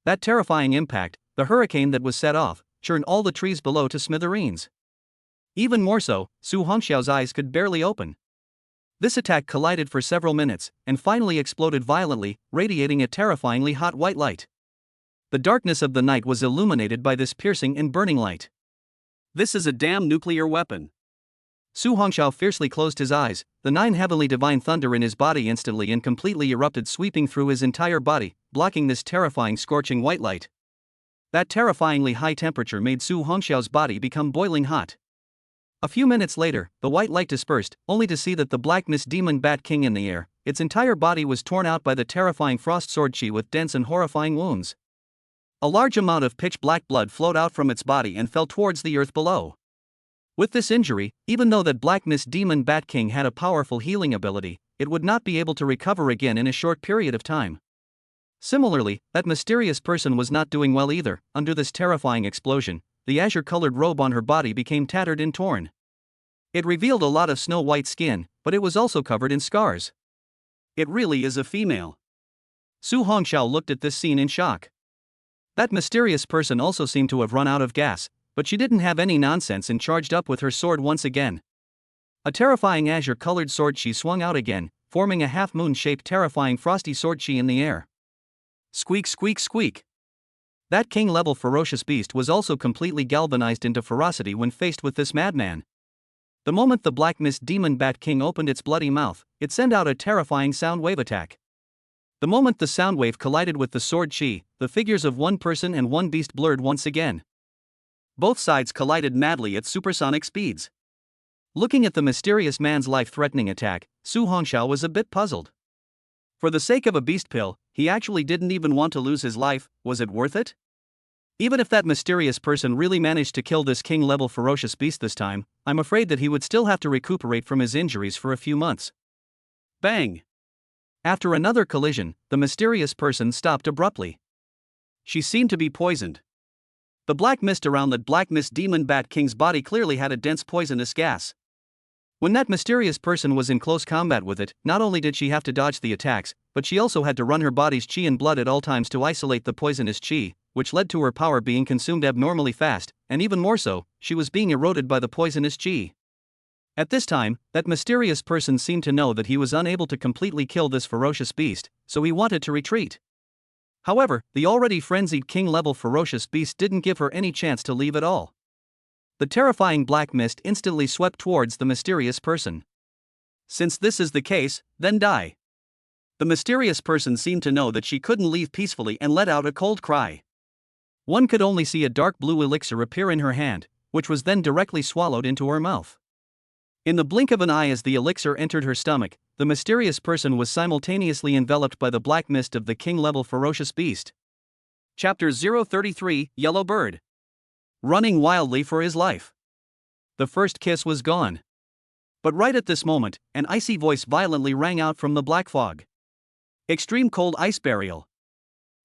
That terrifying impact, the hurricane that was set off, churned all the trees below to smithereens. Even more so, Su Hongxiao's eyes could barely open. This attack collided for several minutes, and finally exploded violently, radiating a terrifyingly hot white light. The darkness of the night was illuminated by this piercing and burning light. This is a damn nuclear weapon. Su Hongxiao fiercely closed his eyes. The 9 heavenly divine thunder in his body instantly and completely erupted, sweeping through his entire body, blocking this terrifying scorching white light. That terrifyingly high temperature made Su Hongxiao's body become boiling hot. A few minutes later, the white light dispersed, only to see that the Black Mist Demon Bat King in the air, its entire body was torn out by the terrifying frost sword chi with dense and horrifying wounds. A large amount of pitch-black blood flowed out from its body and fell towards the earth below. With this injury, even though that Black Mist Demon Bat King had a powerful healing ability, it would not be able to recover again in a short period of time. Similarly, that mysterious person was not doing well either. Under this terrifying explosion, the azure-colored robe on her body became tattered and torn. It revealed a lot of snow-white skin, but it was also covered in scars. It really is a female. Su Hongxiao looked at this scene in shock. That mysterious person also seemed to have run out of gas, but she didn't have any nonsense and charged up with her sword once again. A terrifying azure-colored sword chi swung out again, forming a half-moon-shaped terrifying frosty sword chi in the air. Squeak, squeak, squeak. That king-level ferocious beast was also completely galvanized into ferocity when faced with this madman. The moment the Black Mist Demon Bat King opened its bloody mouth, it sent out a terrifying sound wave attack. The moment the sound wave collided with the sword chi, the figures of one person and one beast blurred once again. Both sides collided madly at supersonic speeds. Looking at the mysterious man's life-threatening attack, Su Hongxiao was a bit puzzled. For the sake of a beast pill, he actually didn't even want to lose his life. Was it worth it? Even if that mysterious person really managed to kill this king-level ferocious beast this time, I'm afraid that he would still have to recuperate from his injuries for a few months. Bang! After another collision, the mysterious person stopped abruptly. She seemed to be poisoned. The black mist around that black mist demon bat king's body clearly had a dense poisonous gas. When that mysterious person was in close combat with it, not only did she have to dodge the attacks, but she also had to run her body's chi and blood at all times to isolate the poisonous chi, which led to her power being consumed abnormally fast, and even more so, she was being eroded by the poisonous chi. At this time, that mysterious person seemed to know that he was unable to completely kill this ferocious beast, so he wanted to retreat. However, the already frenzied king-level ferocious beast didn't give her any chance to leave at all. The terrifying black mist instantly swept towards the mysterious person. Since this is the case, then die. The mysterious person seemed to know that she couldn't leave peacefully and let out a cold cry. One could only see a dark blue elixir appear in her hand, which was then directly swallowed into her mouth. In the blink of an eye as the elixir entered her stomach, the mysterious person was simultaneously enveloped by the black mist of the king-level ferocious beast. Chapter 033, Yellow Bird. Running wildly for his life. The first kiss was gone. But right at this moment, an icy voice violently rang out from the black fog. Extreme cold ice burial.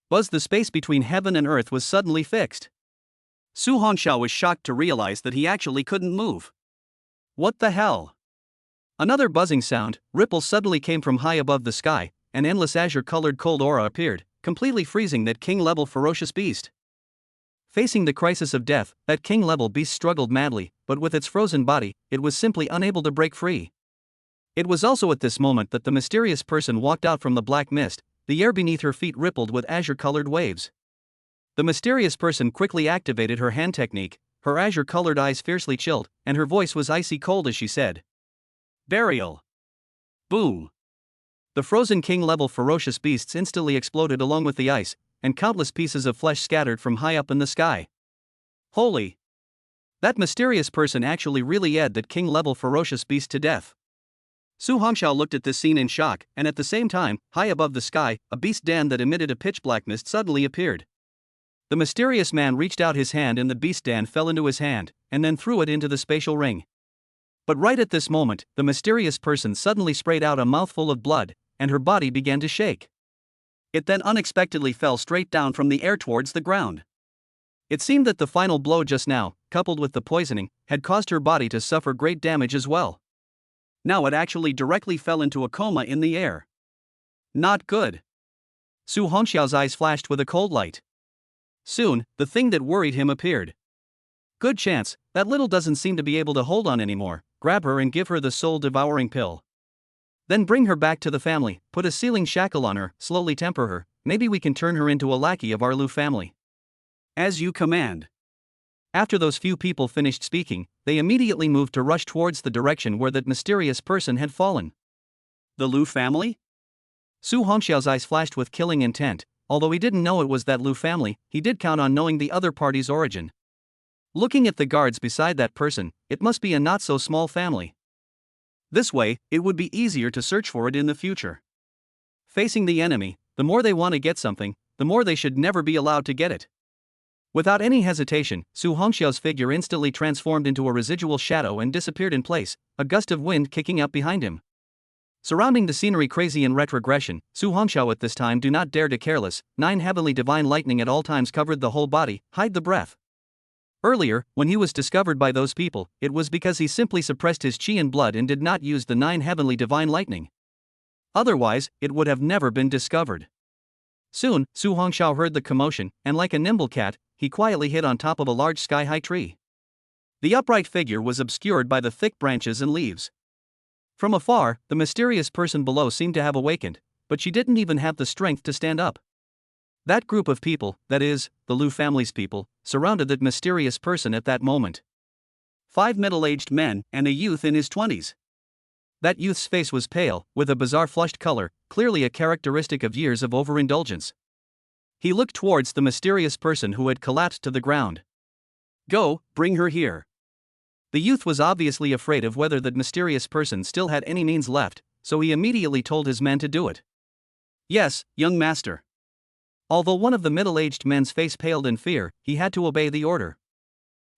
The space between heaven and earth was suddenly fixed. Su Hongxiao was shocked to realize that he actually couldn't move. What the hell? Another buzzing sound, ripple suddenly came from high above the sky, an endless azure-colored cold aura appeared, completely freezing that king-level ferocious beast. Facing the crisis of death, that king-level beast struggled madly, but with its frozen body, it was simply unable to break free. It was also at this moment that the mysterious person walked out from the black mist. The air beneath her feet rippled with azure-colored waves. The mysterious person quickly activated her hand technique, her azure-colored eyes fiercely chilled, and her voice was icy cold as she said, "Burial." Boom. The frozen king-level ferocious beasts instantly exploded along with the ice, and countless pieces of flesh scattered from high up in the sky. Holy! That mysterious person actually really ed that king-level ferocious beast to death. Su Hongxiao looked at this scene in shock, and at the same time, high above the sky, a beast den that emitted a pitch-black mist suddenly appeared. The mysterious man reached out his hand and the beast den fell into his hand, and then threw it into the spatial ring. But right at this moment, the mysterious person suddenly sprayed out a mouthful of blood, and her body began to shake. It then unexpectedly fell straight down from the air towards the ground. It seemed that the final blow just now, coupled with the poisoning, had caused her body to suffer great damage as well. Now it actually directly fell into a coma in the air. Not good. Su Hongxiao's eyes flashed with a cold light. Soon, the thing that worried him appeared. Good chance, that little doesn't seem to be able to hold on anymore. Grab her and give her the soul-devouring pill. Then bring her back to the family, put a sealing shackle on her, slowly temper her, maybe we can turn her into a lackey of our Lu family. As you command. After those few people finished speaking, they immediately moved to rush towards the direction where that mysterious person had fallen. The Lu family? Su Hongxiao's eyes flashed with killing intent. Although he didn't know it was that Lu family, he did count on knowing the other party's origin. Looking at the guards beside that person, it must be a not-so-small family. This way, it would be easier to search for it in the future. Facing the enemy, the more they want to get something, the more they should never be allowed to get it. Without any hesitation, Su Hongxiao's figure instantly transformed into a residual shadow and disappeared in place, a gust of wind kicking up behind him. Surrounding the scenery crazy in retrogression, Su Hongxiao at this time do not dare to careless, 9 heavenly divine lightning at all times covered the whole body, hide the breath. Earlier, when he was discovered by those people, it was because he simply suppressed his chi and blood and did not use the 9 heavenly divine lightning. Otherwise, it would have never been discovered. Soon, Su Hongxiao heard the commotion, and like a nimble cat, he quietly hid on top of a large sky-high tree. The upright figure was obscured by the thick branches and leaves. From afar, the mysterious person below seemed to have awakened, but she didn't even have the strength to stand up. That group of people, that is, the Lu family's people, surrounded that mysterious person at that moment. 5 middle-aged men and a youth in his 20s. That youth's face was pale, with a bizarre flushed color, clearly a characteristic of years of overindulgence. He looked towards the mysterious person who had collapsed to the ground. Go, bring her here. The youth was obviously afraid of whether that mysterious person still had any means left, so he immediately told his men to do it. Yes, young master. Although one of the middle-aged men's face paled in fear, he had to obey the order.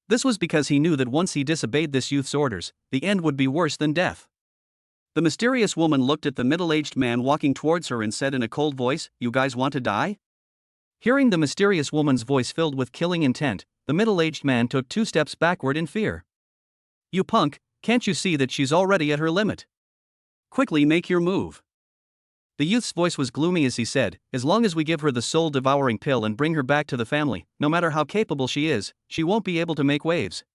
This was because he knew that once he disobeyed this youth's orders, the end would be worse than death. The mysterious woman looked at the middle-aged man walking towards her and said in a cold voice, "You guys want to die?" Hearing the mysterious woman's voice filled with killing intent, the middle-aged man took 2 steps backward in fear. "You punk, can't you see that she's already at her limit? Quickly make your move." The youth's voice was gloomy as he said, "As long as we give her the soul-devouring pill and bring her back to the family, no matter how capable she is, she won't be able to make waves."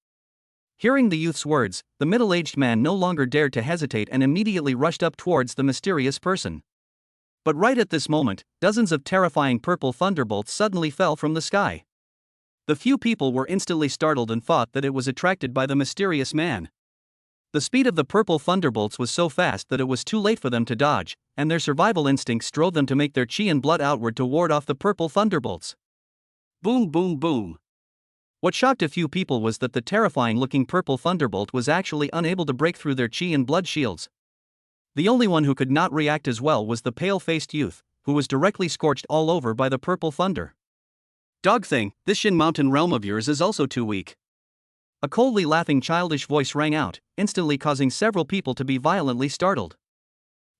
Hearing the youth's words, the middle-aged man no longer dared to hesitate and immediately rushed up towards the mysterious person. But right at this moment, dozens of terrifying purple thunderbolts suddenly fell from the sky. The few people were instantly startled and thought that it was attracted by the mysterious man. The speed of the purple thunderbolts was so fast that it was too late for them to dodge, and their survival instincts drove them to make their chi and blood outward to ward off the purple thunderbolts. Boom, boom, boom. What shocked a few people was that the terrifying-looking purple thunderbolt was actually unable to break through their chi and blood shields. The only one who could not react as well was the pale-faced youth, who was directly scorched all over by the purple thunder. "Dog thing, this Shin Mountain realm of yours is also too weak." A coldly laughing childish voice rang out, instantly causing several people to be violently startled.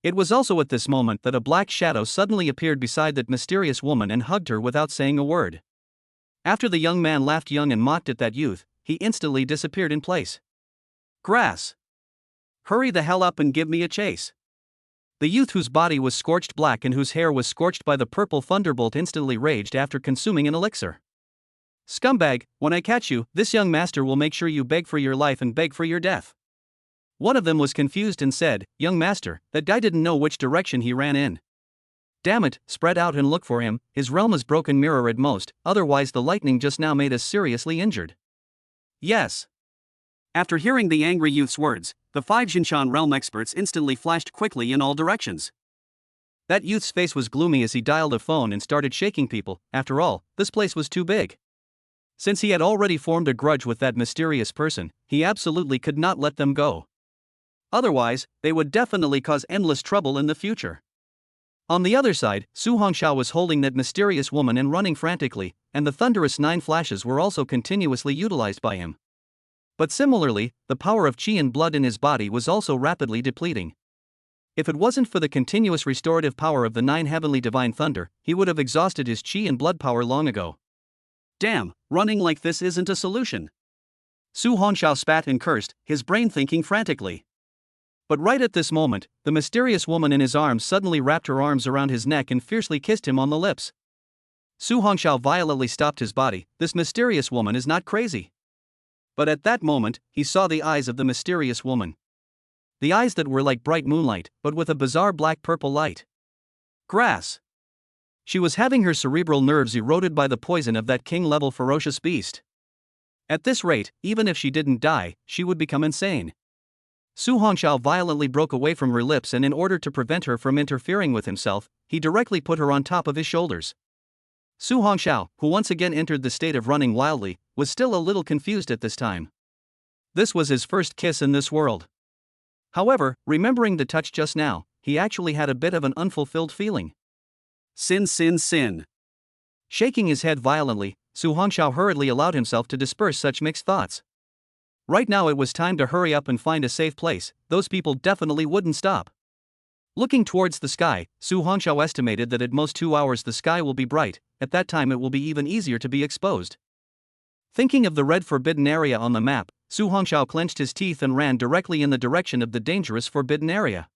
It was also at this moment that a black shadow suddenly appeared beside that mysterious woman and hugged her without saying a word. After the young man laughed young and mocked at that youth, he instantly disappeared in place. "Grass! Hurry the hell up and give me a chase." The youth whose body was scorched black and whose hair was scorched by the purple thunderbolt instantly raged after consuming an elixir. "Scumbag, when I catch you, this young master will make sure you beg for your life and beg for your death." One of them was confused and said, "Young master, that guy didn't know which direction he ran in." "Damn it, spread out and look for him, his realm is broken mirror at most, otherwise the lightning just now made us seriously injured." "Yes." After hearing the angry youth's words, the 5 Jinshan realm experts instantly flashed quickly in all directions. That youth's face was gloomy as he dialed a phone and started shaking people. After all, this place was too big. Since he had already formed a grudge with that mysterious person, he absolutely could not let them go. Otherwise, they would definitely cause endless trouble in the future. On the other side, Su Hongxiao was holding that mysterious woman and running frantically, and the thunderous 9 flashes were also continuously utilized by him. But similarly, the power of qi and blood in his body was also rapidly depleting. If it wasn't for the continuous restorative power of the 9 heavenly divine thunder, he would have exhausted his qi and blood power long ago. Damn, running like this isn't a solution. Su Hongxiao spat and cursed, his brain thinking frantically. But right at this moment, the mysterious woman in his arms suddenly wrapped her arms around his neck and fiercely kissed him on the lips. Su Hongxiao violently stopped his body. This mysterious woman is not crazy. But at that moment, he saw the eyes of the mysterious woman. The eyes that were like bright moonlight, but with a bizarre black-purple light. Grass. She was having her cerebral nerves eroded by the poison of that king-level ferocious beast. At this rate, even if she didn't die, she would become insane. Su Hongxiao violently broke away from her lips, and in order to prevent her from interfering with himself, he directly put her on top of his shoulders. Su Hongxiao, who once again entered the state of running wildly, was still a little confused at this time. This was his first kiss in this world. However, remembering the touch just now, he actually had a bit of an unfulfilled feeling. Sin, sin, sin. Shaking his head violently, Su Hongxiao hurriedly allowed himself to disperse such mixed thoughts. Right now it was time to hurry up and find a safe place. Those people definitely wouldn't stop. Looking towards the sky, Su Hongxiao estimated that at most 2 hours the sky will be bright. At that time it will be even easier to be exposed. Thinking of the red forbidden area on the map, Su Hongxiao clenched his teeth and ran directly in the direction of the dangerous forbidden area.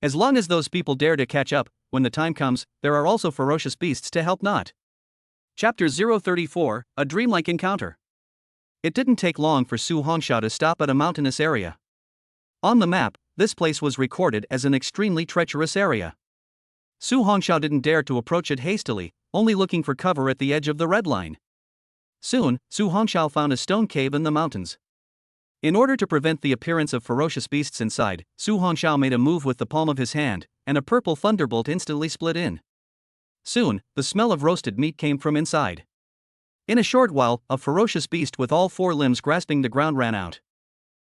As long as those people dare to catch up, when the time comes, there are also ferocious beasts to help not. Chapter 034, A Dreamlike Encounter. It didn't take long for Su Hongxiao to stop at a mountainous area. On the map, this place was recorded as an extremely treacherous area. Su Hongxiao didn't dare to approach it hastily, only looking for cover at the edge of the red line. Soon, Su Hongxiao found a stone cave in the mountains. In order to prevent the appearance of ferocious beasts inside, Su Hongxiao made a move with the palm of his hand, and a purple thunderbolt instantly split in. Soon, the smell of roasted meat came from inside. In a short while, a ferocious beast with all 4 limbs grasping the ground ran out.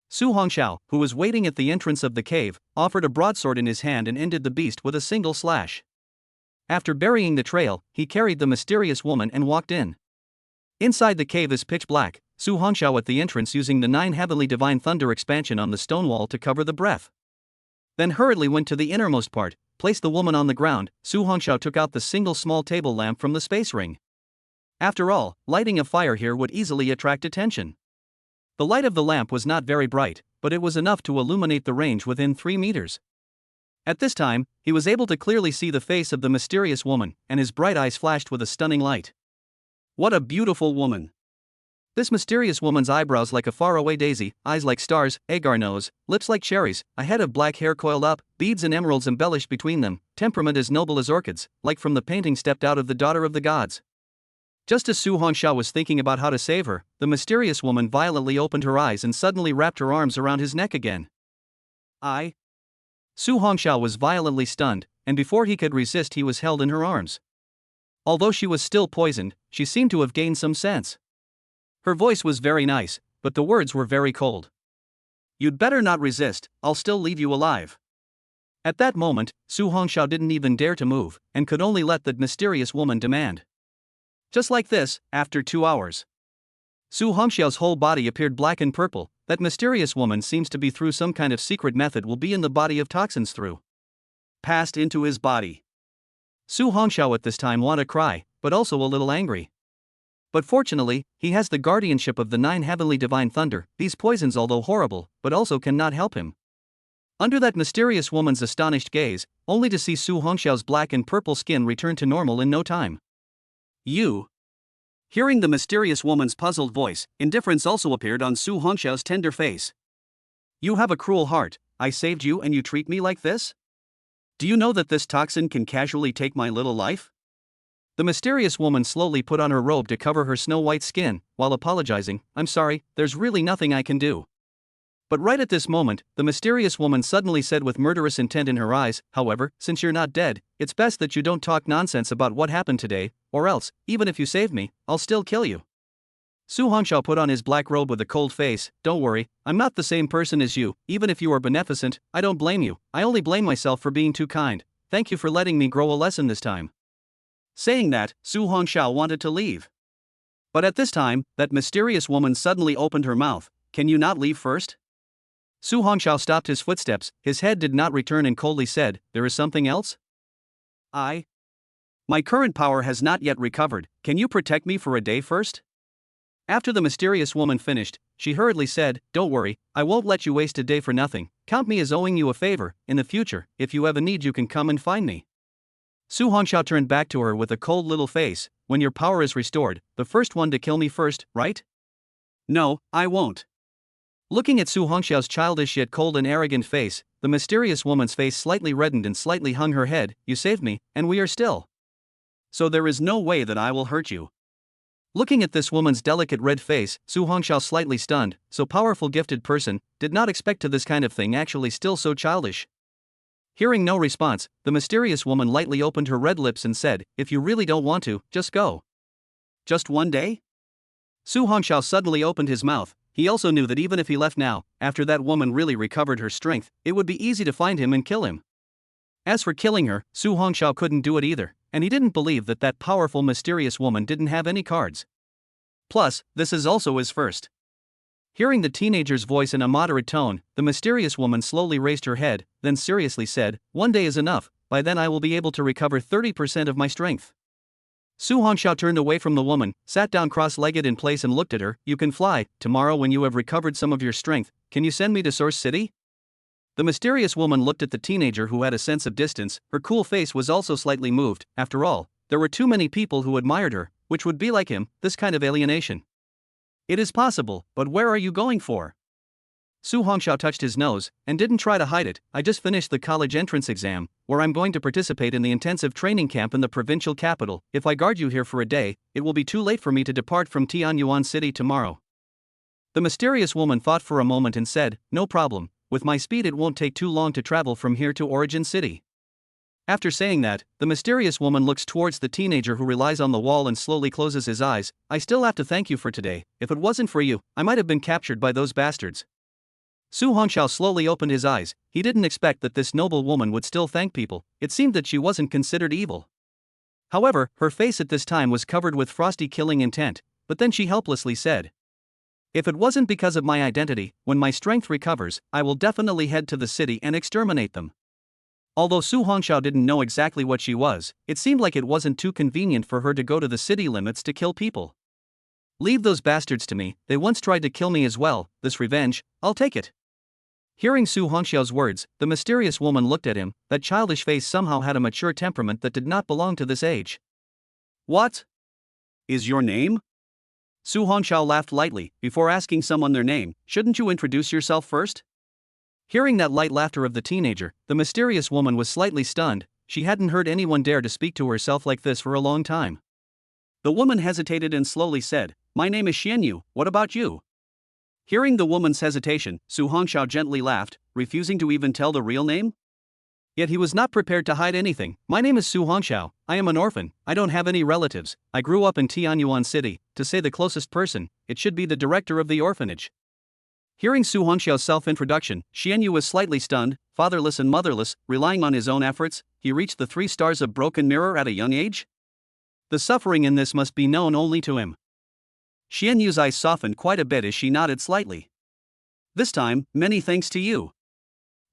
Su Hongxiao, who was waiting at the entrance of the cave, offered a broadsword in his hand and ended the beast with a single slash. After burying the trail, he carried the mysterious woman and walked in. Inside the cave is pitch black, Su Hongxiao at the entrance using the 9 heavenly divine thunder expansion on the stone wall to cover the breath. Then hurriedly went to the innermost part, placed the woman on the ground. Su Hongxiao took out the single small table lamp from the space ring. After all, lighting a fire here would easily attract attention. The light of the lamp was not very bright, but it was enough to illuminate the range within 3 meters. At this time, he was able to clearly see the face of the mysterious woman, and his bright eyes flashed with a stunning light. What a beautiful woman! This mysterious woman's eyebrows like a faraway daisy, eyes like stars, agar nose, lips like cherries, a head of black hair coiled up, beads and emeralds embellished between them, temperament as noble as orchids, like from the painting stepped out of the Daughter of the Gods. Just as Su Hongxiao was thinking about how to save her, the mysterious woman violently opened her eyes and suddenly wrapped her arms around his neck again. Su Hongxiao was violently stunned, and before he could resist he was held in her arms. Although she was still poisoned, she seemed to have gained some sense. Her voice was very nice, but the words were very cold. "You'd better not resist, I'll still leave you alive." At that moment, Su Hongxiao didn't even dare to move, and could only let the mysterious woman demand. Just like this, after 2 hours. Su Hongxiao's whole body appeared black and purple. That mysterious woman seems to be through some kind of secret method will be in the body of toxins through. Passed into his body. Su Hongxiao at this time wanted to cry, but also a little angry. But fortunately, he has the guardianship of the 9 heavenly divine thunder. These poisons, although horrible, but also cannot help him. Under that mysterious woman's astonished gaze, only to see Su Hongxiao's black and purple skin return to normal in no time. "You?" Hearing the mysterious woman's puzzled voice, indifference also appeared on Su Hongxiao's tender face. "You have a cruel heart. I saved you and you treat me like this? Do you know that this toxin can casually take my little life?" The mysterious woman slowly put on her robe to cover her snow-white skin, while apologizing. "I'm sorry, there's really nothing I can do." But right at this moment, the mysterious woman suddenly said with murderous intent in her eyes, "However, since you're not dead, it's best that you don't talk nonsense about what happened today, or else, even if you save me, I'll still kill you." Su Hongxiao put on his black robe with a cold face. "Don't worry, I'm not the same person as you. Even if you are beneficent, I don't blame you. I only blame myself for being too kind. Thank you for letting me grow a lesson this time." Saying that, Su Hongxiao wanted to leave. But at this time, that mysterious woman suddenly opened her mouth. "Can you not leave first?" Su Hongxiao stopped his footsteps, his head did not return and coldly said, "There is something else?" My current power has not yet recovered. Can you protect me for a day first?" After the mysterious woman finished, she hurriedly said, "Don't worry, I won't let you waste a day for nothing. Count me as owing you a favor. In the future, if you have a need you can come and find me." Su Hongxiao turned back to her with a cold little face. "When your power is restored, the first one to kill me first, right?" "No, I won't." Looking at Su Hongxiao's childish yet cold and arrogant face, the mysterious woman's face slightly reddened and slightly hung her head. "You saved me, and we are still. So there is no way that I will hurt you." Looking at this woman's delicate red face, Su Hongxiao slightly stunned. So powerful gifted person, did not expect to this kind of thing, actually still so childish. Hearing no response, the mysterious woman lightly opened her red lips and said, "If you really don't want to, just go." "Just one day?" Su Hongxiao suddenly opened his mouth. He also knew that even if he left now, after that woman really recovered her strength, it would be easy to find him and kill him. As for killing her, Su Hongxiao couldn't do it either, and he didn't believe that that powerful mysterious woman didn't have any cards. Plus, this is also his first. Hearing the teenager's voice in a moderate tone, the mysterious woman slowly raised her head, then seriously said, "1 day is enough, by then I will be able to recover 30% of my strength." Su Hongxiao turned away from the woman, sat down cross-legged in place and looked at her. "You can fly. Tomorrow when you have recovered some of your strength, can you send me to Source City?" The mysterious woman looked at the teenager who had a sense of distance. Her cool face was also slightly moved. After all, there were too many people who admired her, which would be like him, this kind of alienation. "It is possible, but where are you going for?" Su Hongxiao touched his nose, and didn't try to hide it. "I just finished the college entrance exam, where I'm going to participate in the intensive training camp in the provincial capital. If I guard you here for a day, it will be too late for me to depart from Yuan City tomorrow." The mysterious woman thought for a moment and said, "No problem, with my speed it won't take too long to travel from here to Origin City." After saying that, the mysterious woman looks towards the teenager who relies on the wall and slowly closes his eyes. "I still have to thank you for today. If it wasn't for you, I might have been captured by those bastards." Su Hongxiao slowly opened his eyes. He didn't expect that this noble woman would still thank people. It seemed that she wasn't considered evil. However, her face at this time was covered with frosty killing intent, but then she helplessly said, "If it wasn't because of my identity, when my strength recovers, I will definitely head to the city and exterminate them." Although Su Hongxiao didn't know exactly what she was, it seemed like it wasn't too convenient for her to go to the city limits to kill people. "Leave those bastards to me, they once tried to kill me as well, this revenge, I'll take it." Hearing Su Hongxiao's words, the mysterious woman looked at him. That childish face somehow had a mature temperament that did not belong to this age. "What is your name?" Su Hongxiao laughed lightly. "Before asking someone their name, shouldn't you introduce yourself first?" Hearing that light laughter of the teenager, the mysterious woman was slightly stunned. She hadn't heard anyone dare to speak to herself like this for a long time. The woman hesitated and slowly said, "My name is Xianyu, what about you?" Hearing the woman's hesitation, Su Hongxiao gently laughed, refusing to even tell the real name. Yet he was not prepared to hide anything. "My name is Su Hongxiao, I am an orphan, I don't have any relatives, I grew up in Tianyuan City, to say the closest person, it should be the director of the orphanage." Hearing Su Hongxiao's self-introduction, Xianyu was slightly stunned. Fatherless and motherless, relying on his own efforts, he reached the 3 stars of Broken Mirror at a young age? The suffering in this must be known only to him. Xianyu's eyes softened quite a bit as she nodded slightly. "This time, many thanks to you."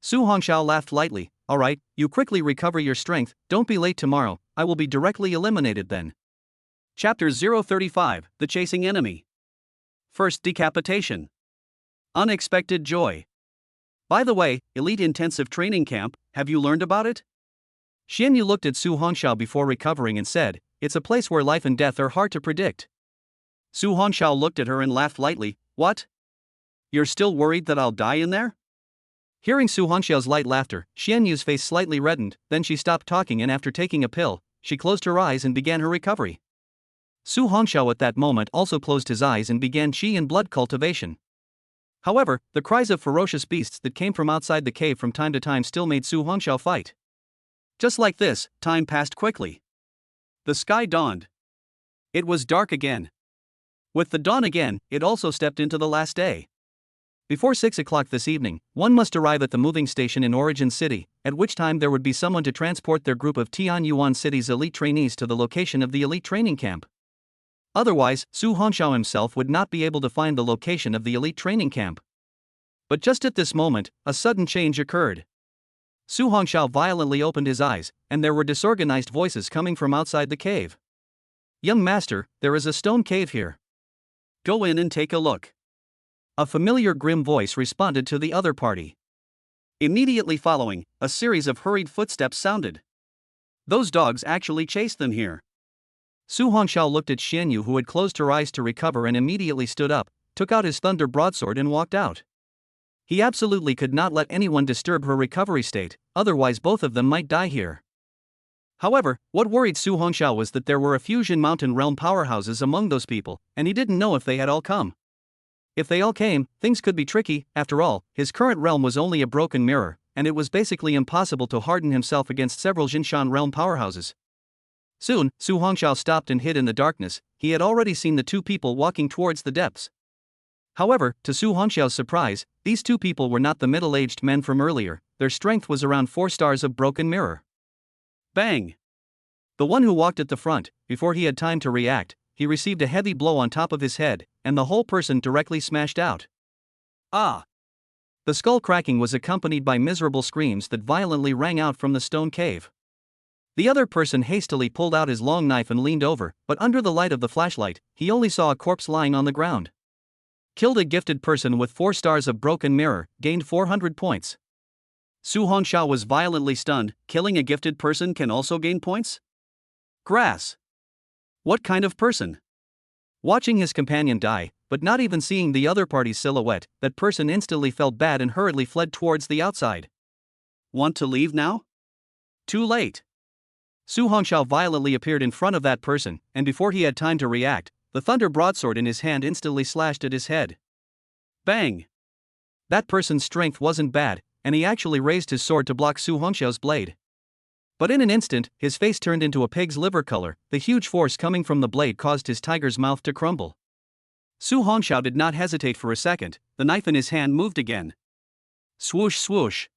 Su Hongxiao laughed lightly. "Alright, you quickly recover your strength, don't be late tomorrow, I will be directly eliminated then." Chapter 035, The Chasing Enemy. First decapitation. Unexpected joy. By the way, Elite Intensive Training Camp, have you learned about it? Xianyu looked at Su Hongxiao before recovering and said, "It's a place where life and death are hard to predict." Su Hongxiao looked at her and laughed lightly. "What? You're still worried that I'll die in there?" Hearing Su Hongxiao's light laughter, Xianyu's face slightly reddened, then she stopped talking and after taking a pill, she closed her eyes and began her recovery. Su Hongxiao at that moment also closed his eyes and began qi and blood cultivation. However, the cries of ferocious beasts that came from outside the cave from time to time still made Su Hongxiao fight. Just like this, time passed quickly. The sky dawned. It was dark again. With the dawn again, it also stepped into the last day. Before 6 o'clock this evening, one must arrive at the moving station in Origin City, at which time there would be someone to transport their group of Tianyuan City's elite trainees to the location of the elite training camp. Otherwise, Su Hongxiao himself would not be able to find the location of the elite training camp. But just at this moment, a sudden change occurred. Su Hongxiao violently opened his eyes, and there were disorganized voices coming from outside the cave. "Young master, there is a stone cave here. Go in and take a look." A familiar grim voice responded to the other party. Immediately following, a series of hurried footsteps sounded. Those dogs actually chased them here. Su Hongxiao looked at Xianyu, who had closed her eyes to recover and immediately stood up, took out his thunder broadsword and walked out. He absolutely could not let anyone disturb her recovery state, otherwise both of them might die here. However, what worried Su Hongxiao was that there were a fusion mountain realm powerhouses among those people, and he didn't know if they had all come. If they all came, things could be tricky. After all, his current realm was only a broken mirror, and it was basically impossible to harden himself against several Jinshan realm powerhouses. Soon, Su Hongxiao stopped and hid in the darkness. He had already seen the 2 people walking towards the depths. However, to Su Hongxiao's surprise, these 2 people were not the middle-aged men from earlier. Their strength was around 4 stars of broken mirror. Bang! The one who walked at the front, before he had time to react, he received a heavy blow on top of his head, and the whole person directly smashed out. Ah! The skull cracking was accompanied by miserable screams that violently rang out from the stone cave. The other person hastily pulled out his long knife and leaned over, but under the light of the flashlight, he only saw a corpse lying on the ground. Killed a gifted person with 4 stars of broken mirror, gained 400 points. Su Hongxiao was violently stunned. Killing a gifted person can also gain points? Grass. What kind of person? Watching his companion die, but not even seeing the other party's silhouette, that person instantly felt bad and hurriedly fled towards the outside. Want to leave now? Too late. Su Hongxiao violently appeared in front of that person, and before he had time to react, the thunder broadsword in his hand instantly slashed at his head. Bang! That person's strength wasn't bad, and he actually raised his sword to block Su Hongxiao's blade. But in an instant, his face turned into a pig's liver color. The huge force coming from the blade caused his tiger's mouth to crumble. Su Hongxiao did not hesitate for a second. The knife in his hand moved again. Swoosh swoosh.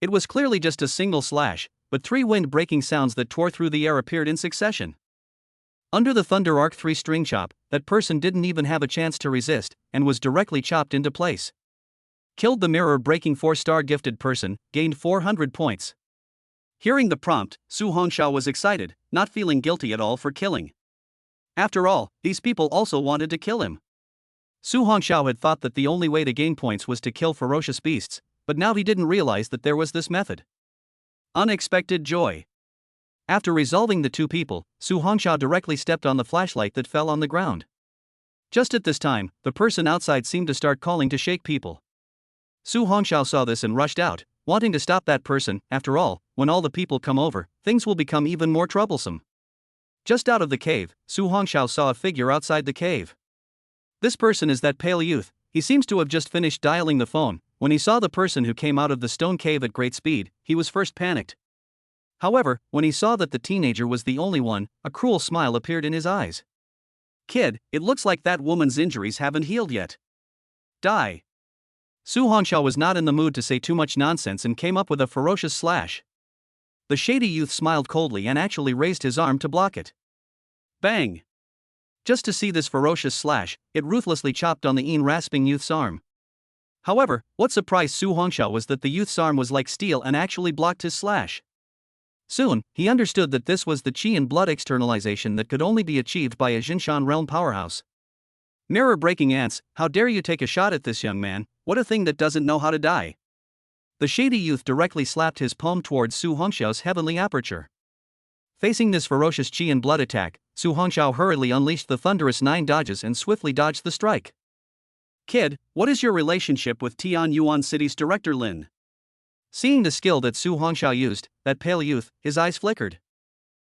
It was clearly just a single slash, but 3 wind-breaking sounds that tore through the air appeared in succession. Under the Thunder Arc 3 string chop, that person didn't even have a chance to resist, and was directly chopped into place. Killed the mirror-breaking 4-star gifted person, gained 400 points. Hearing the prompt, Su Hongxiao was excited, not feeling guilty at all for killing. After all, these people also wanted to kill him. Su Hongxiao had thought that the only way to gain points was to kill ferocious beasts, but now he didn't realize that there was this method. Unexpected joy. After resolving the 2 people, Su Hongxiao directly stepped on the flashlight that fell on the ground. Just at this time, the person outside seemed to start calling to shake people. Su Hongxiao saw this and rushed out, wanting to stop that person. After all, when all the people come over, things will become even more troublesome. Just out of the cave, Su Hongxiao saw a figure outside the cave. This person is that pale youth. He seems to have just finished dialing the phone. When he saw the person who came out of the stone cave at great speed, he was first panicked. However, when he saw that the teenager was the only one, a cruel smile appeared in his eyes. "Kid, it looks like that woman's injuries haven't healed yet. Die." Su Hongxiao was not in the mood to say too much nonsense and came up with a ferocious slash. The shady youth smiled coldly and actually raised his arm to block it. Bang! Just to see this ferocious slash, it ruthlessly chopped on the rasping youth's arm. However, what surprised Su Hongxiao was that the youth's arm was like steel and actually blocked his slash. Soon, he understood that this was the qi and blood externalization that could only be achieved by a Jinshan realm powerhouse. Mirror-breaking ants, how dare you take a shot at this young man, what a thing that doesn't know how to die. The shady youth directly slapped his palm towards Su Hongxiao's heavenly aperture. Facing this ferocious qi and blood attack, Su Hongxiao hurriedly unleashed the thunderous 9 dodges and swiftly dodged the strike. "Kid, what is your relationship with Tian Yuan City's director Lin?" Seeing the skill that Su Hongxiao used, that pale youth, his eyes flickered.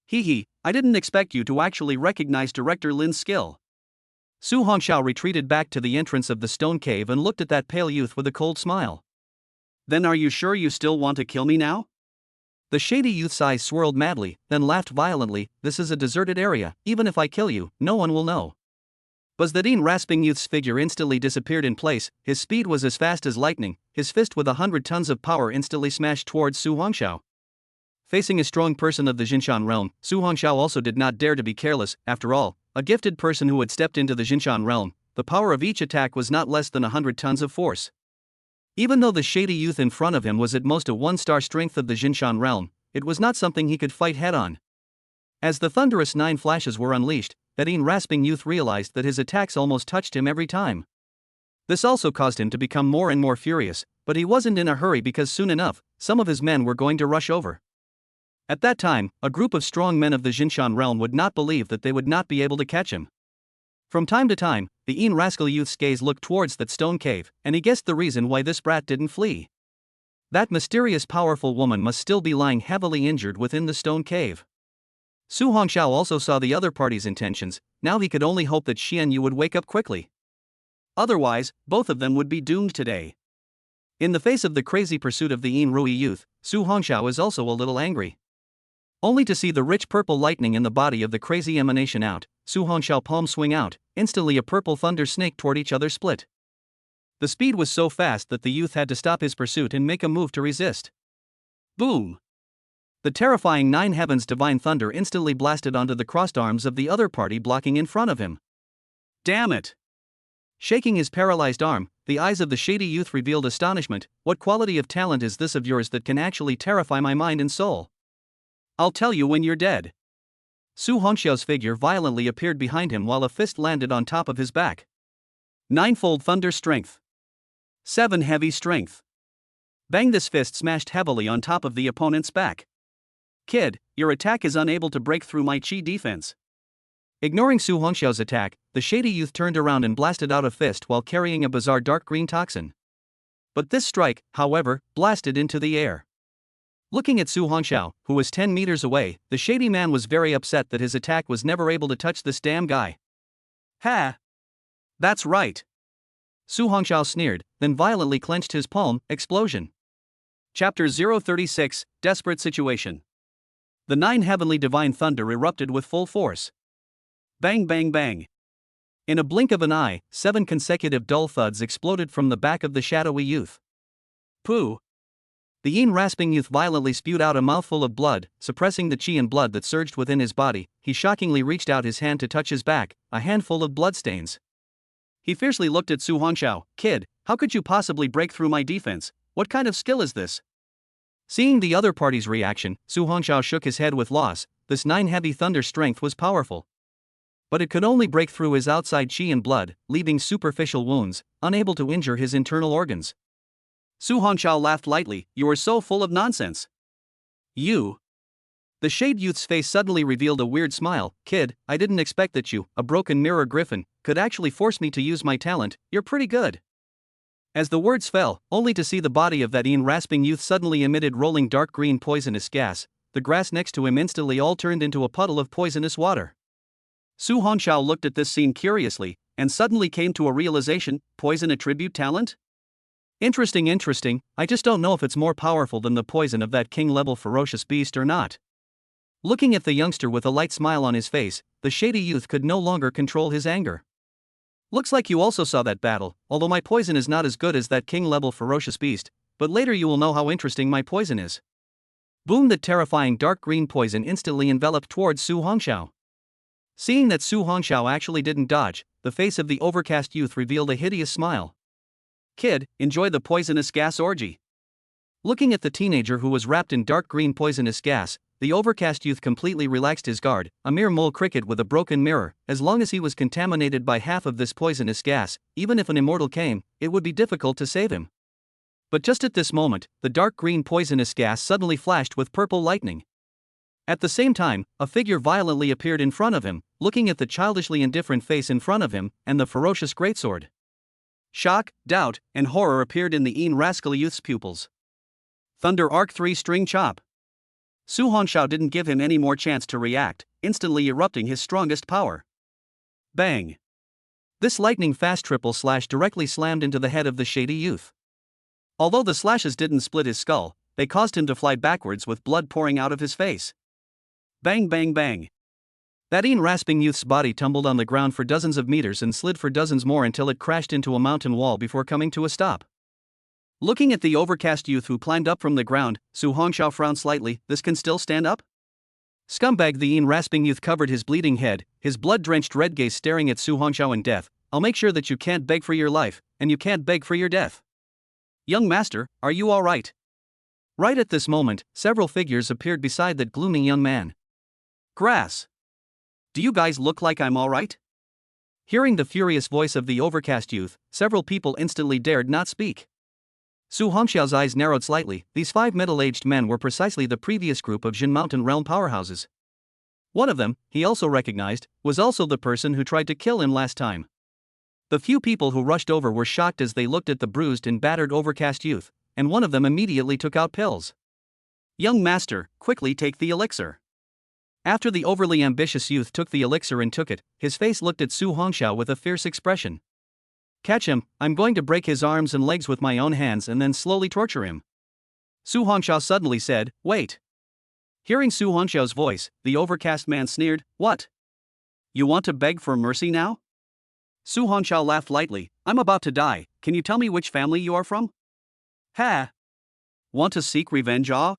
"Hee, I didn't expect you to actually recognize Director Lin's skill." Su Hongxiao retreated back to the entrance of the stone cave and looked at that pale youth with a cold smile. "Then are you sure you still want to kill me now?" The shady youth's eyes swirled madly, then laughed violently. "This is a deserted area, even if I kill you, no one will know." Buzzedin rasping youth's figure instantly disappeared in place. His speed was as fast as lightning. His fist with 100 tons of power instantly smashed towards Su Hongxiao. Facing a strong person of the Jinshan realm, Su Hongxiao also did not dare to be careless. After all, a gifted person who had stepped into the Jinshan realm, the power of each attack was not less than 100 tons of force. Even though the shady youth in front of him was at most a 1-star strength of the Jinshan realm, it was not something he could fight head-on. As the thunderous 9 flashes were unleashed, that rasping youth realized that his attacks almost touched him every time. This also caused him to become more and more furious, but he wasn't in a hurry because soon enough, some of his men were going to rush over. At that time, a group of strong men of the Jinshan realm would not believe that they would not be able to catch him. From time to time, the rascal youth's gaze looked towards that stone cave, and he guessed the reason why this brat didn't flee. That mysterious powerful woman must still be lying heavily injured within the stone cave. Su Hongxiao also saw the other party's intentions. Now he could only hope that Xian Yu would wake up quickly. Otherwise, both of them would be doomed today. In the face of the crazy pursuit of the Rui youth, Su Hongxiao is also a little angry. Only to see the rich purple lightning in the body of the crazy emanation out, Su Hongxiao palm swing out, instantly a purple thunder snake toward each other split. The speed was so fast that the youth had to stop his pursuit and make a move to resist. Boom! The terrifying 9 heavens divine thunder instantly blasted onto the crossed arms of the other party blocking in front of him. Damn it! Shaking his paralyzed arm, the eyes of the shady youth revealed astonishment. "What quality of talent is this of yours that can actually terrify my mind and soul? I'll tell you when you're dead." Su Hongxiao's figure violently appeared behind him while a fist landed on top of his back. 9-fold thunder strength. 7 heavy strength. Bang! This fist smashed heavily on top of the opponent's back. "Kid, your attack is unable to break through my qi defense." Ignoring Su Hongxiao's attack, the shady youth turned around and blasted out a fist while carrying a bizarre dark green toxin. But this strike, however, blasted into the air. Looking at Su Hongxiao, who was 10 meters away, the shady man was very upset that his attack was never able to touch this damn guy. "Ha! That's right." Su Hongxiao sneered, then violently clenched his palm. Explosion. Chapter 036, Desperate Situation. The 9 heavenly divine thunder erupted with full force. Bang bang bang. In a blink of an eye, 7 consecutive dull thuds exploded from the back of the shadowy youth. Pooh! The Yin rasping youth violently spewed out a mouthful of blood, suppressing the chi and blood that surged within his body. He shockingly reached out his hand to touch his back, a handful of bloodstains. He fiercely looked at Su Hongxiao. Kid, how could you possibly break through my defense? What kind of skill is this? Seeing the other party's reaction, Su Hongxiao shook his head with loss. This 9 heavy thunder strength was powerful. But it could only break through his outside chi and blood, leaving superficial wounds, unable to injure his internal organs. Su Hongxiao laughed lightly. You are so full of nonsense. You. The Shade Youth's face suddenly revealed a weird smile. Kid, I didn't expect that you, a broken mirror griffin, could actually force me to use my talent. You're pretty good. As the words fell, only to see the body of that Yin rasping youth suddenly emitted rolling dark green poisonous gas, the grass next to him instantly all turned into a puddle of poisonous water. Su Hongxiao looked at this scene curiously, and suddenly came to a realization: poison attribute talent? Interesting, I just don't know if it's more powerful than the poison of that king-level ferocious beast or not. Looking at the youngster with a light smile on his face, the shady youth could no longer control his anger. Looks like you also saw that battle, although my poison is not as good as that king-level ferocious beast, but later you will know how interesting my poison is. Boom! That terrifying dark green poison instantly enveloped towards Su Hongxiao. Seeing that Su Hongxiao actually didn't dodge, the face of the overcast youth revealed a hideous smile. Kid, enjoy the poisonous gas orgy. Looking at the teenager who was wrapped in dark green poisonous gas, the overcast youth completely relaxed his guard, a mere mole cricket with a broken mirror. As long as he was contaminated by half of this poisonous gas, even if an immortal came, it would be difficult to save him. But just at this moment, the dark green poisonous gas suddenly flashed with purple lightning. At the same time, a figure violently appeared in front of him, looking at the childishly indifferent face in front of him, and the ferocious greatsword. Shock, doubt, and horror appeared in the Yin rascal youth's pupils. Thunder Arc 3 String Chop. Su Hongxiao didn't give him any more chance to react, instantly erupting his strongest power. Bang! This lightning-fast triple slash directly slammed into the head of the shady youth. Although the slashes didn't split his skull, they caused him to fly backwards with blood pouring out of his face. Bang bang bang! That Yin rasping youth's body tumbled on the ground for dozens of meters and slid for dozens more until it crashed into a mountain wall before coming to a stop. Looking at the overcast youth who climbed up from the ground, Su Hongxiao frowned slightly. This can still stand up? Scumbag! The Yin rasping youth covered his bleeding head, his blood-drenched red gaze staring at Su Hongxiao in death. I'll make sure that you can't beg for your life, and you can't beg for your death. Young master, are you all right? Right at this moment, several figures appeared beside that gloomy young man. Grass. Do you guys look like I'm alright? Hearing the furious voice of the overcast youth, several people instantly dared not speak. Su Hongxiao's eyes narrowed slightly. These 5 middle-aged men were precisely the previous group of Jin Mountain Realm powerhouses. One of them, he also recognized, was also the person who tried to kill him last time. The few people who rushed over were shocked as they looked at the bruised and battered overcast youth, and one of them immediately took out pills. Young master, quickly take the elixir. After the overly ambitious youth took the elixir and took it, his face looked at Su Hongxiao with a fierce expression. Catch him, I'm going to break his arms and legs with my own hands and then slowly torture him. Su Hongxiao suddenly said, wait. Hearing Su Hongxiao's voice, the overcast man sneered, what? You want to beg for mercy now? Su Hongxiao laughed lightly, I'm about to die, can you tell me which family you are from? Ha! Want to seek revenge, ah?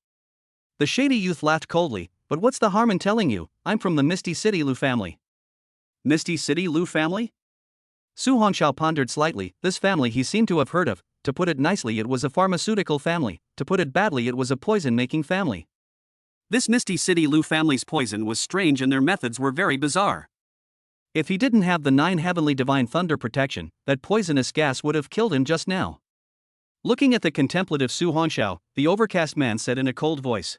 The shady youth laughed coldly, but what's the harm in telling you, I'm from the Misty City Lu family. Misty City Lu family? Su Hongxiao pondered slightly. This family he seemed to have heard of. To put it nicely, it was a pharmaceutical family. To put it badly, it was a poison-making family. This Misty City Lu family's poison was strange and their methods were very bizarre. If he didn't have the 9 heavenly divine thunder protection, that poisonous gas would have killed him just now. Looking at the contemplative Su Hongxiao, the overcast man said in a cold voice.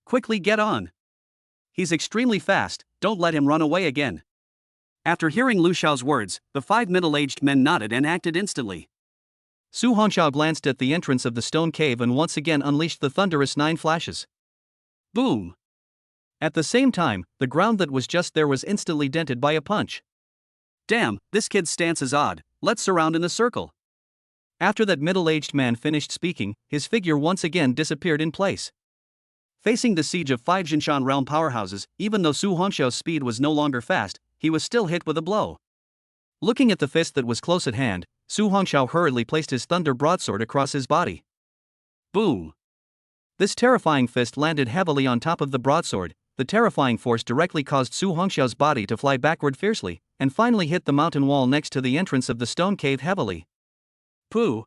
Quickly get on. He's extremely fast, don't let him run away again. After hearing Lu Xiao's words, the 5 middle-aged men nodded and acted instantly. Su Hongxiao glanced at the entrance of the stone cave and once again unleashed the thunderous 9 flashes. Boom! At the same time, the ground that was just there was instantly dented by a punch. Damn, this kid's stance is odd, let's surround in a circle. After that middle-aged man finished speaking, his figure once again disappeared in place. Facing the siege of 5 Jinshan realm powerhouses, even though Su Hongxiao's speed was no longer fast, he was still hit with a blow. Looking at the fist that was close at hand, Su Hongxiao hurriedly placed his thunder broadsword across his body. Boom! This terrifying fist landed heavily on top of the broadsword. The terrifying force directly caused Su Hongxiao's body to fly backward fiercely, and finally hit the mountain wall next to the entrance of the stone cave heavily. Pooh!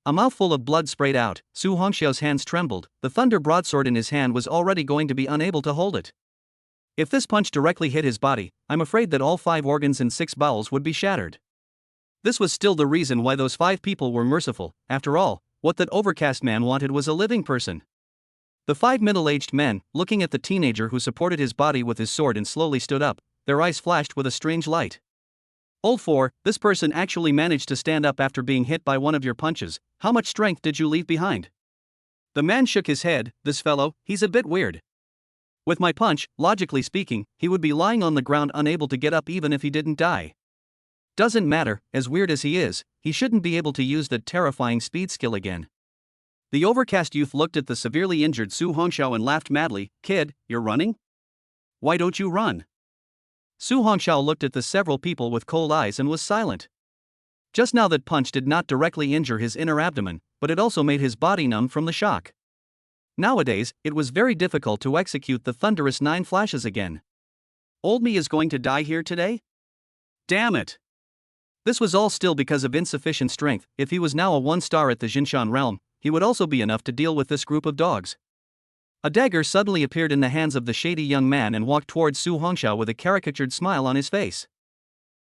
A mouthful of blood sprayed out. Su Hongxiao's hands trembled. The thunder broadsword in his hand was already going to be unable to hold it. If this punch directly hit his body, I'm afraid that all 5 organs and 6 bowels would be shattered. This was still the reason why those 5 people were merciful. After all, what that overcast man wanted was a living person. The 5 middle-aged men, looking at the teenager who supported his body with his sword and slowly stood up, their eyes flashed with a strange light. Old 4, this person actually managed to stand up after being hit by one of your punches. How much strength did you leave behind? The man shook his head. This fellow, he's a bit weird. With my punch, logically speaking, he would be lying on the ground unable to get up even if he didn't die. Doesn't matter, as weird as he is, he shouldn't be able to use that terrifying speed skill again. The overcast youth looked at the severely injured Su Hongxiao and laughed madly. Kid, you're running? Why don't you run? Su Hongxiao looked at the several people with cold eyes and was silent. Just now that punch did not directly injure his inner abdomen, but it also made his body numb from the shock. Nowadays, it was very difficult to execute the thunderous 9 flashes again. Old me is going to die here today? Damn it! This was all still because of insufficient strength. If he was now a 1-star at the Jinshan realm, he would also be enough to deal with this group of dogs. A dagger suddenly appeared in the hands of the shady young man and walked towards Su Hongxiao with a caricatured smile on his face.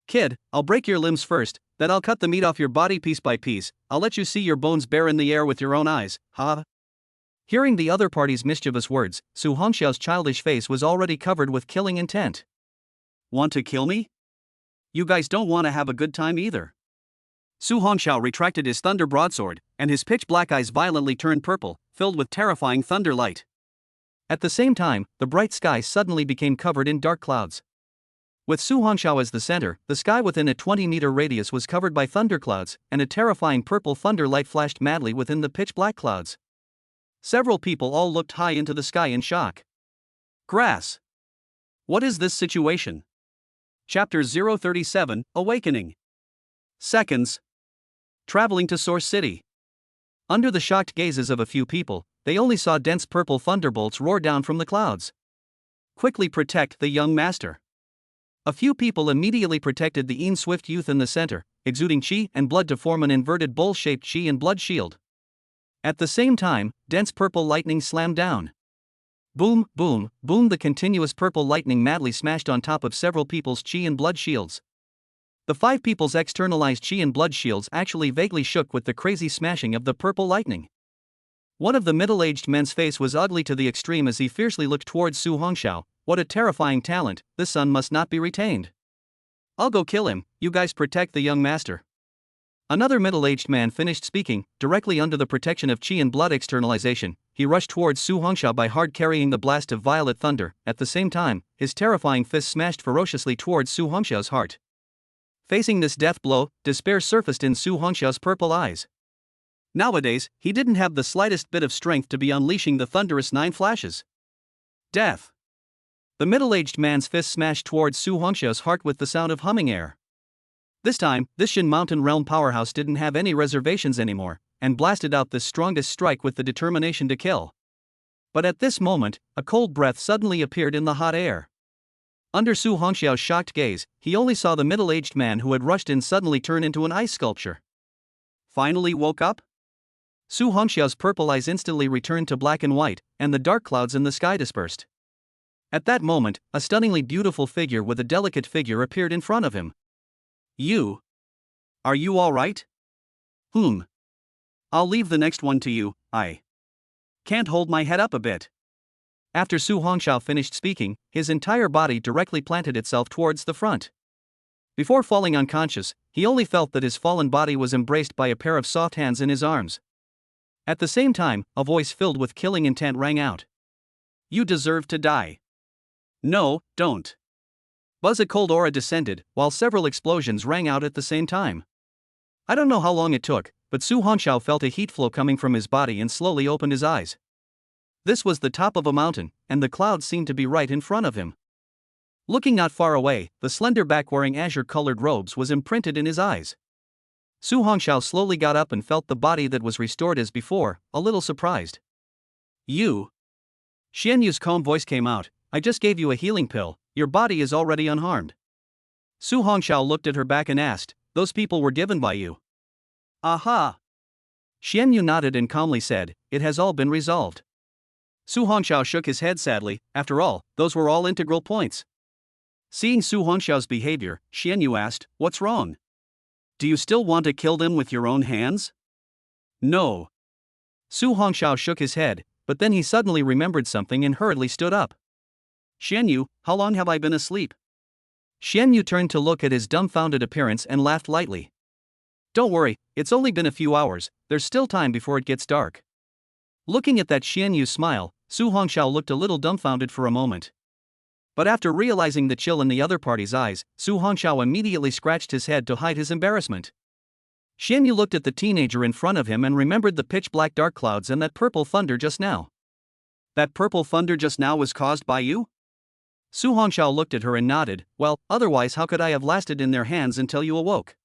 Kid, I'll break your limbs first, then I'll cut the meat off your body piece by piece. I'll let you see your bones bare in the air with your own eyes, ha? Hearing the other party's mischievous words, Su Hongxiao's childish face was already covered with killing intent. Want to kill me? You guys don't want to have a good time either. Su Hongxiao retracted his thunder broadsword, and his pitch-black eyes violently turned purple, filled with terrifying thunder light. At the same time, the bright sky suddenly became covered in dark clouds. With Su Hongxiao as the center, the sky within a 20-meter radius was covered by thunderclouds, and a terrifying purple thunder light flashed madly within the pitch-black clouds. Several people all looked high into the sky in shock. Grass! What is this situation? Chapter 037, Awakening. Seconds. Traveling to Source City. Under the shocked gazes of a few people, they only saw dense purple thunderbolts roar down from the clouds. Quickly protect the young master. A few people immediately protected the swift youth in the center, exuding chi and blood to form an inverted bowl-shaped chi and blood shield. At the same time, dense purple lightning slammed down. Boom, boom, boom! The continuous purple lightning madly smashed on top of several people's chi and blood shields. The 5 people's externalized chi and blood shields actually vaguely shook with the crazy smashing of the purple lightning. One of the middle-aged men's face was ugly to the extreme as he fiercely looked towards Su Hongxiao. What a terrifying talent, this son must not be retained. I'll go kill him, you guys protect the young master. Another middle-aged man finished speaking. Directly under the protection of chi and blood externalization, he rushed towards Su Hongxiao by hard carrying the blast of violet thunder. At the same time, his terrifying fist smashed ferociously towards Su Hongxiao's heart. Facing this death blow, despair surfaced in Su Hongxiao's purple eyes. Nowadays, he didn't have the slightest bit of strength to be unleashing the thunderous 9 flashes. Death! The middle-aged man's fist smashed towards Su Hongxiao's heart with the sound of humming air. This time, this Shin Mountain Realm powerhouse didn't have any reservations anymore, and blasted out the strongest strike with the determination to kill. But at this moment, a cold breath suddenly appeared in the hot air. Under Su Hongxiao's shocked gaze, he only saw the middle-aged man who had rushed in suddenly turn into an ice sculpture. Finally woke up? Su Hongxiao's purple eyes instantly returned to black and white, and the dark clouds in the sky dispersed. At that moment, a stunningly beautiful figure with a delicate figure appeared in front of him. You? Are you all right? I'll leave the next one to you. I can't hold my head up a bit. After Su Hongxiao finished speaking, his entire body directly planted itself towards the front. Before falling unconscious, he only felt that his fallen body was embraced by a pair of soft hands in his arms. At the same time, a voice filled with killing intent rang out. You deserve to die. No, don't. Buzz, a cold aura descended, while several explosions rang out at the same time. I don't know how long it took, but Su Hongxiao felt a heat flow coming from his body and slowly opened his eyes. This was the top of a mountain, and the clouds seemed to be right in front of him. Looking not far away, the slender back wearing azure-colored robes was imprinted in his eyes. Su Hongxiao slowly got up and felt the body that was restored as before, a little surprised. You. Xian Yu's calm voice came out. I just gave you a healing pill, your body is already unharmed. Su Hongxiao looked at her back and asked, those people were given by you? Aha! Xian Yu nodded and calmly said, it has all been resolved. Su Hongxiao shook his head sadly, after all, those were all integral points. Seeing Su Hongxiao's behavior, Xian Yu asked, what's wrong? Do you still want to kill them with your own hands? No. Su Hongxiao shook his head, but then he suddenly remembered something and hurriedly stood up. Xian Yu, how long have I been asleep? Xian Yu turned to look at his dumbfounded appearance and laughed lightly. Don't worry, it's only been a few hours, there's still time before it gets dark. Looking at that Xian Yu smile, Su Hongxiao looked a little dumbfounded for a moment. But after realizing the chill in the other party's eyes, Su Hongxiao immediately scratched his head to hide his embarrassment. Xian Yu looked at the teenager in front of him and remembered the pitch-black dark clouds and that purple thunder just now. That purple thunder just now was caused by you? Su Hongxiao looked at her and nodded, well, otherwise how could I have lasted in their hands until you awoke?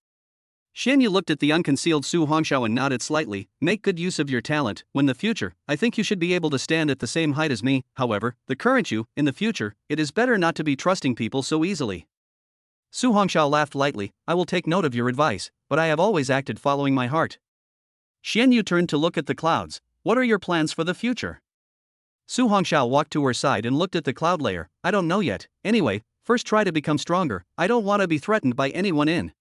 Xian Yu looked at the unconcealed Su Hongxiao and nodded slightly, make good use of your talent, when the future, I think you should be able to stand at the same height as me, however, the current you, in the future, it is better not to be trusting people so easily. Su Hongxiao laughed lightly, I will take note of your advice, but I have always acted following my heart. Xian Yu turned to look at the clouds, what are your plans for the future? Su Hongxiao walked to her side and looked at the cloud layer, I don't know yet, anyway, first try to become stronger, I don't want to be threatened by anyone in.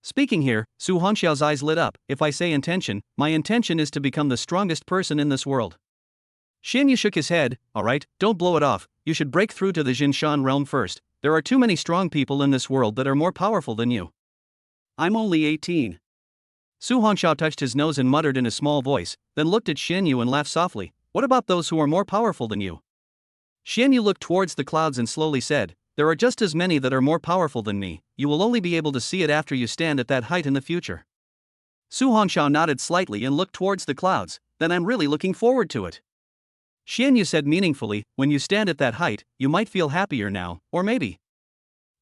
Speaking here, Su Hongxiao's eyes lit up, if I say intention, my intention is to become the strongest person in this world. Xian Yu shook his head, alright, don't blow it off, you should break through to the Jinshan realm first, there are too many strong people in this world that are more powerful than you. I'm only 18. Su Hongxiao touched his nose and muttered in a small voice, then looked at Xian Yu and laughed softly, what about those who are more powerful than you? Xian Yu looked towards the clouds and slowly said, there are just as many that are more powerful than me, you will only be able to see it after you stand at that height in the future. Su Hongxiao nodded slightly and looked towards the clouds, then I'm really looking forward to it. Xian Yu said meaningfully, when you stand at that height, you might feel happier now, or maybe.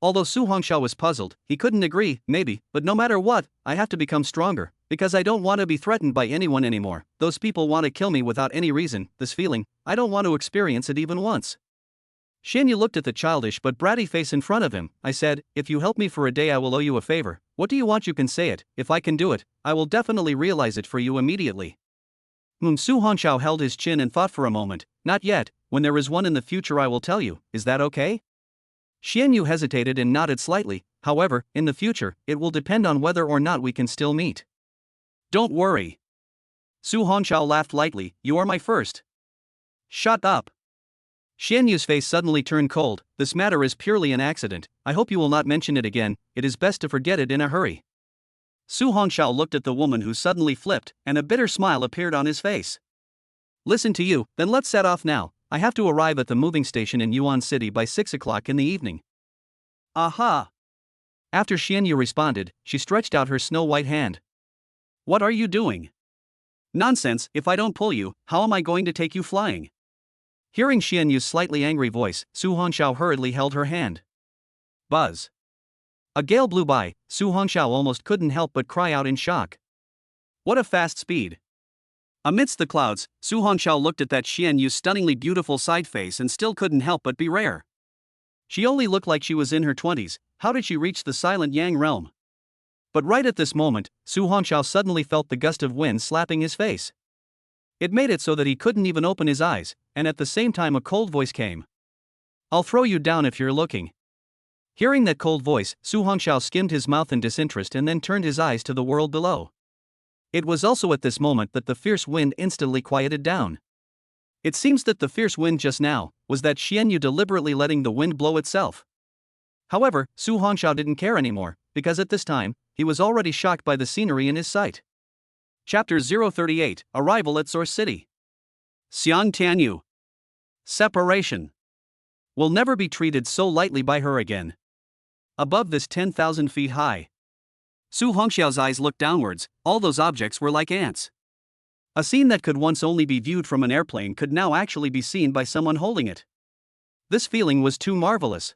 Although Su Hongxiao was puzzled, he couldn't agree, maybe, but no matter what, I have to become stronger, because I don't want to be threatened by anyone anymore, those people want to kill me without any reason, this feeling, I don't want to experience it even once. Xian Yu looked at the childish but bratty face in front of him, I said, if you help me for a day I will owe you a favor, what do you want you can say it, if I can do it, I will definitely realize it for you immediately. Su Hongxiao held his chin and thought for a moment, not yet, when there is one in the future I will tell you, is that okay? Xian Yu hesitated and nodded slightly, however, in the future, it will depend on whether or not we can still meet. Don't worry. Su Hongxiao laughed lightly, you are my first. Shut up. Xian Yu's face suddenly turned cold, this matter is purely an accident, I hope you will not mention it again, it is best to forget it in a hurry. Su Hongxiao looked at the woman who suddenly flipped, and a bitter smile appeared on his face. Listen to you, then let's set off now, I have to arrive at the moving station in Yuan City by 6 o'clock in the evening. Aha! After Xian Yu responded, she stretched out her snow-white hand. What are you doing? Nonsense, if I don't pull you, how am I going to take you flying? Hearing Xian Yu's slightly angry voice, Su Hongxiao hurriedly held her hand. Buzz. A gale blew by, Su Hongxiao almost couldn't help but cry out in shock. What a fast speed. Amidst the clouds, Su Hongxiao looked at that Xian Yu's stunningly beautiful side face and still couldn't help but be rare. She only looked like she was in her 20s, how did she reach the silent Yang realm? But right at this moment, Su Hongxiao suddenly felt the gust of wind slapping his face. It made it so that he couldn't even open his eyes, and at the same time a cold voice came. I'll throw you down if you're looking. Hearing that cold voice, Su Hongxiao skimmed his mouth in disinterest and then turned his eyes to the world below. It was also at this moment that the fierce wind instantly quieted down. It seems that the fierce wind just now was that Xian Yu deliberately letting the wind blow itself. However, Su Hongxiao didn't care anymore, because at this time, he was already shocked by the scenery in his sight. Chapter 038, Arrival at Source City. Xiang Tianyu. Separation. Will never be treated so lightly by her again. Above this 10,000 feet high. Su Hongxiao's eyes looked downwards, all those objects were like ants. A scene that could once only be viewed from an airplane could now actually be seen by someone holding it. This feeling was too marvelous.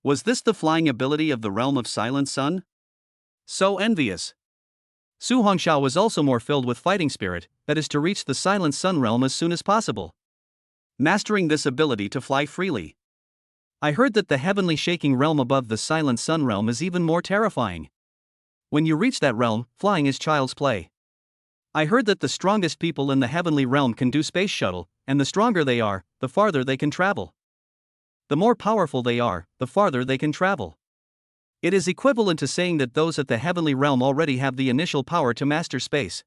Was this the flying ability of the realm of Silent Sun? So envious. Su Hongxiao was also more filled with fighting spirit, that is to reach the Silent Sun realm as soon as possible, mastering this ability to fly freely. I heard that the heavenly shaking realm above the Silent Sun realm is even more terrifying. When you reach that realm, flying is child's play. I heard that the strongest people in the heavenly realm can do space shuttle, and the stronger they are, the farther they can travel. The more powerful they are, the farther they can travel. It is equivalent to saying that those at the heavenly realm already have the initial power to master space.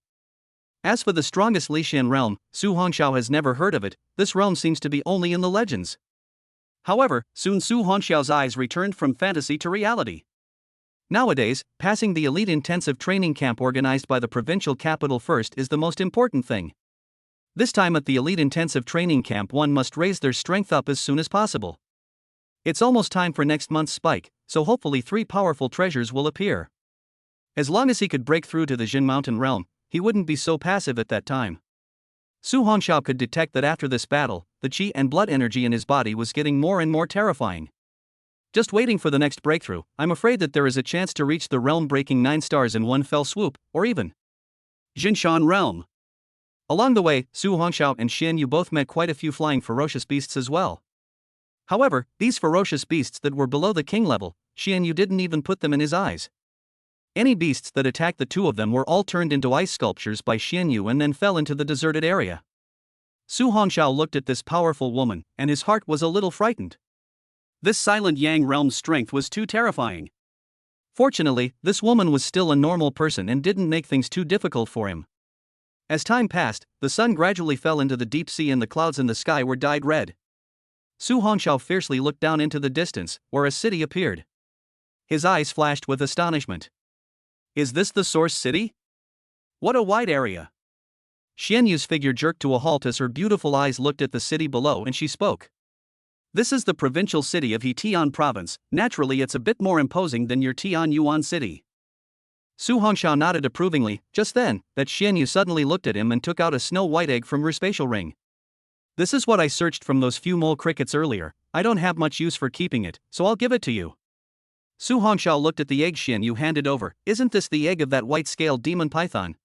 As for the strongest Lixian realm, Su Hongxiao has never heard of it. This realm seems to be only in the legends. However, soon Su Hongxiao's eyes returned from fantasy to reality. Nowadays, passing the elite intensive training camp organized by the provincial capital first is the most important thing. This time at the elite intensive training camp, one must raise their strength up as soon as possible. It's almost time for next month's spike, so hopefully 3 powerful treasures will appear. As long as he could break through to the Jin Mountain realm, he wouldn't be so passive at that time. Su Hongxiao could detect that after this battle, the qi and blood energy in his body was getting more and more terrifying. Just waiting for the next breakthrough, I'm afraid that there is a chance to reach the realm-breaking 9 stars in one fell swoop, or even Jinshan realm. Along the way, Su Hongxiao and Xian Yu both met quite a few flying ferocious beasts as well. However, these ferocious beasts that were below the king level, Xian Yu didn't even put them in his eyes. Any beasts that attacked the two of them were all turned into ice sculptures by Xian Yu and then fell into the deserted area. Su Hongxiao looked at this powerful woman, and his heart was a little frightened. This silent Yang realm's strength was too terrifying. Fortunately, this woman was still a normal person and didn't make things too difficult for him. As time passed, the sun gradually fell into the deep sea and the clouds in the sky were dyed red. Su Hongxiao fiercely looked down into the distance, where a city appeared. His eyes flashed with astonishment. Is this the Source City? What a wide area! Xian Yu's figure jerked to a halt as her beautiful eyes looked at the city below and she spoke. This is the provincial city of Hetian province. Naturally it's a bit more imposing than your Tian Yuan city. Su Hongxiao nodded approvingly. Just then, that Xian Yu suddenly looked at him and took out a snow-white egg from her spatial ring. This is what I searched from those few mole crickets earlier. I don't have much use for keeping it, so I'll give it to you. Su Hongxiao looked at the egg Xian Yu handed over. Isn't this the egg of that white-scaled demon python?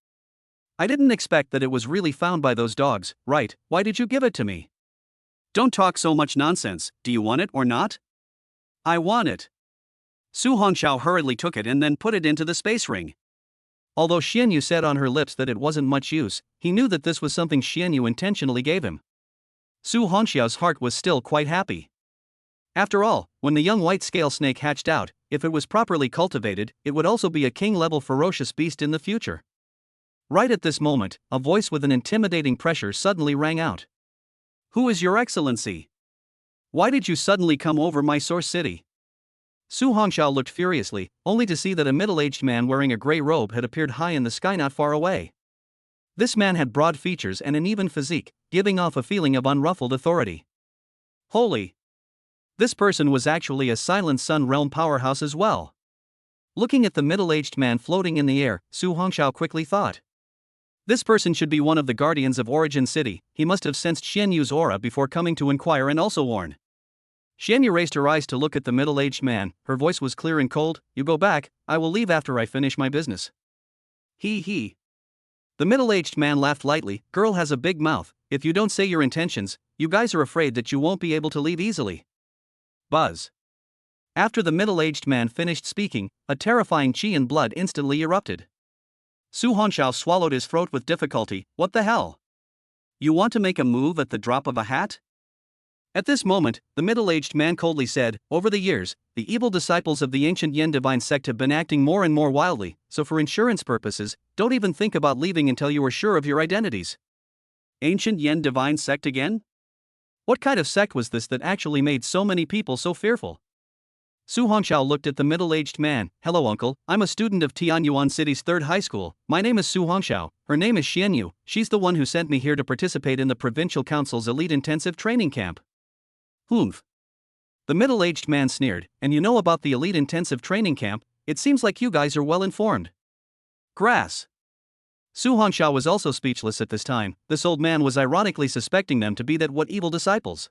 I didn't expect that it was really found by those dogs, right? Why did you give it to me? Don't talk so much nonsense. Do you want it or not? I want it. Su Hongxiao hurriedly took it and then put it into the space ring. Although Xian Yu said on her lips that it wasn't much use, he knew that this was something Xian Yu intentionally gave him. Su Hongxiao's heart was still quite happy. After all, when the young white scale snake hatched out, if it was properly cultivated, it would also be a king-level ferocious beast in the future. Right at this moment, a voice with an intimidating pressure suddenly rang out. Who is your excellency? Why did you suddenly come over my source city? Su Hongxiao looked furiously, only to see that a middle-aged man wearing a gray robe had appeared high in the sky not far away. This man had broad features and an even physique, giving off a feeling of unruffled authority. Holy! This person was actually a Silent Sun realm powerhouse as well. Looking at the middle-aged man floating in the air, Su Hongxiao quickly thought. This person should be one of the guardians of Origin City. He must have sensed Xian Yu's aura before coming to inquire and also warn. Xian Yu raised her eyes to look at the middle-aged man. Her voice was clear and cold. You go back, I will leave after I finish my business. He. The middle-aged man laughed lightly. Girl has a big mouth. If you don't say your intentions, you guys are afraid that you won't be able to leave easily. Buzz. After the middle-aged man finished speaking, a terrifying qi and blood instantly erupted. Su Hongxiao swallowed his throat with difficulty. What the hell? You want to make a move at the drop of a hat? At this moment, the middle-aged man coldly said, over the years, the evil disciples of the ancient Yen divine sect have been acting more and more wildly, so for insurance purposes, don't even think about leaving until you are sure of your identities. Ancient Yen divine sect again? What kind of sect was this that actually made so many people so fearful? Su Hongxiao looked at the middle-aged man. Hello uncle, I'm a student of Tianyuan City's 3rd high school. My name is Su Hongxiao. Her name is Xian Yu. She's the one who sent me here to participate in the Provincial Council's elite intensive training camp. Humph. The middle-aged man sneered. And you know about the elite intensive training camp? It seems like you guys are well informed. Grass. Su Hongxiao was also speechless at this time. This old man was ironically suspecting them to be that what evil disciples.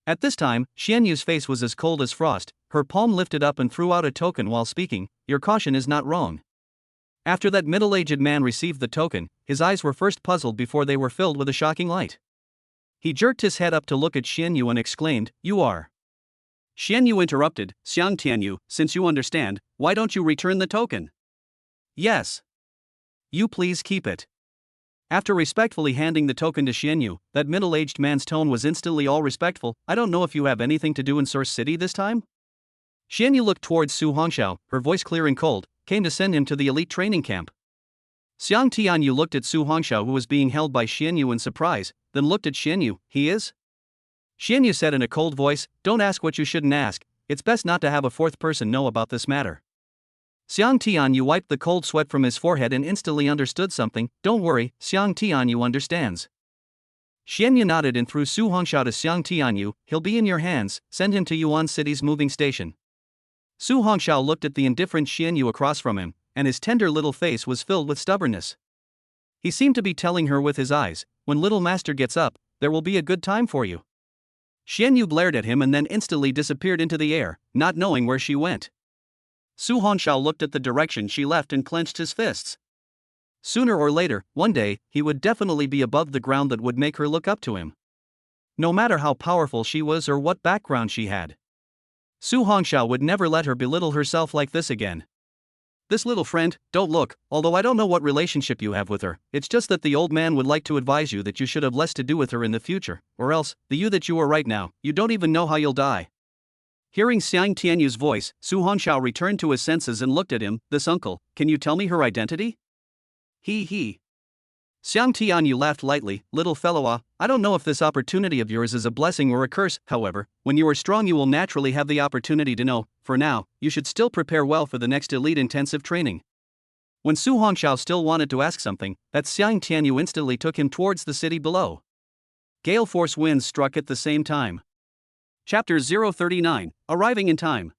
At this time, Xian Yu's face was as cold as frost. Her palm lifted up and threw out a token while speaking. Your caution is not wrong. After that middle-aged man received the token, his eyes were first puzzled before they were filled with a shocking light. He jerked his head up to look at Xianyu and exclaimed, "You are..." Xianyu interrupted, "Xiang Tianyu, since you understand, why don't you return the token?" "Yes. You please keep it." After respectfully handing the token to Xianyu, that middle-aged man's tone was instantly all respectful. "I don't know if you have anything to do in Source City this time?" Xianyu looked towards Su Hongxiao, her voice clear and cold, "Came to send him to the elite training camp." Xiang Tianyu looked at Su Hongxiao, who was being held by Xianyu, in surprise, then looked at Xianyu. "He is?" Xianyu said in a cold voice, "Don't ask what you shouldn't ask. It's best not to have a fourth person know about this matter." Xiang Tianyu wiped the cold sweat from his forehead and instantly understood something. "Don't worry, Xiang Tianyu understands." Xianyu nodded and threw Su Hongxiao to Xiang Tianyu. "He'll be in your hands, send him to Yuan City's moving station." Su Hongxiao looked at the indifferent Xianyu across from him, and his tender little face was filled with stubbornness. He seemed to be telling her with his eyes, "When little master gets up, there will be a good time for you." Xianyu glared at him and then instantly disappeared into the air, not knowing where she went. Su Hongxiao looked at the direction she left and clenched his fists. Sooner or later, one day, he would definitely be above the ground that would make her look up to him. No matter how powerful she was or what background she had. Su Hongxiao would never let her belittle herself like this again. "This little friend, don't look, although I don't know what relationship you have with her, it's just that the old man would like to advise you that you should have less to do with her in the future, or else, the you that you are right now, you don't even know how you'll die." Hearing Xiang Tianyu's voice, Su Hongxiao returned to his senses and looked at him. "This uncle, can you tell me her identity?" He. Xiang Tianyu laughed lightly. "Little fellow, I don't know if this opportunity of yours is a blessing or a curse. However, when you are strong you will naturally have the opportunity to know. For now, you should still prepare well for the next elite intensive training." When Su Hongxiao still wanted to ask something, that Xiang Tianyu instantly took him towards the city below. Gale force winds struck at the same time. Chapter 039, Arriving in Time.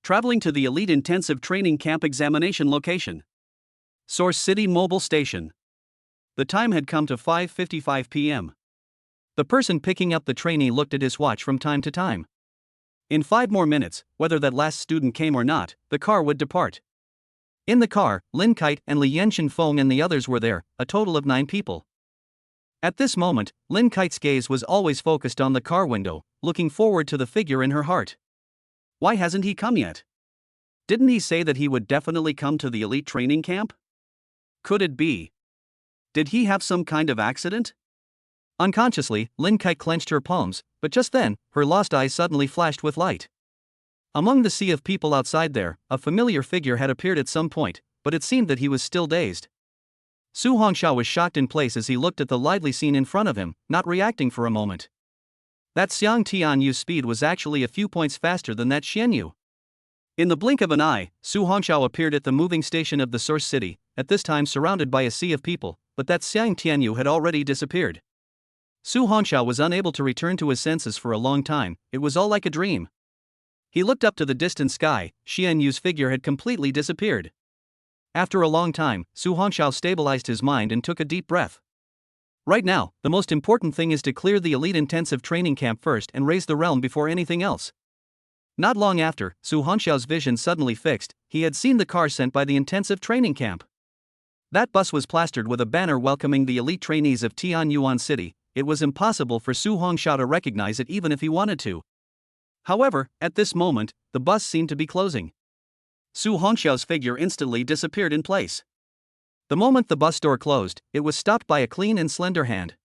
Traveling to the elite intensive training camp examination location. Source City Mobile Station. The time had come to 5:55 p.m. The person picking up the trainee looked at his watch from time to time. In 5 more minutes, whether that last student came or not, the car would depart. In the car, Lin Kite and Li Feng and the others were there, a total of 9 people. At this moment, Lin Kite's gaze was always focused on the car window, looking forward to the figure in her heart. Why hasn't he come yet? Didn't he say that he would definitely come to the elite training camp? Could it be? Did he have some kind of accident? Unconsciously, Lin Kite clenched her palms, but just then, her lost eyes suddenly flashed with light. Among the sea of people outside there, a familiar figure had appeared at some point, but it seemed that he was still dazed. Su Hongxiao was shocked in place as he looked at the lively scene in front of him, not reacting for a moment. That Xiang Tianyu's speed was actually a few points faster than that Xianyu. In the blink of an eye, Su Hongxiao appeared at the moving station of the Source City, at this time surrounded by a sea of people, but that Xiang Tianyu had already disappeared. Su Hongxiao was unable to return to his senses for a long time. It was all like a dream. He looked up to the distant sky. Xianyu's figure had completely disappeared. After a long time, Su Hongxiao stabilized his mind and took a deep breath. Right now, the most important thing is to clear the elite intensive training camp first and raise the realm before anything else. Not long after, Su Hongxiao's vision suddenly fixed. He had seen the car sent by the intensive training camp. That bus was plastered with a banner welcoming the elite trainees of Tian Yuan City. It was impossible for Su Hongxiao to recognize it even if he wanted to. However, at this moment, the bus seemed to be closing. Su Hongxiao's figure instantly disappeared in place. The moment the bus door closed, it was stopped by a clean and slender hand.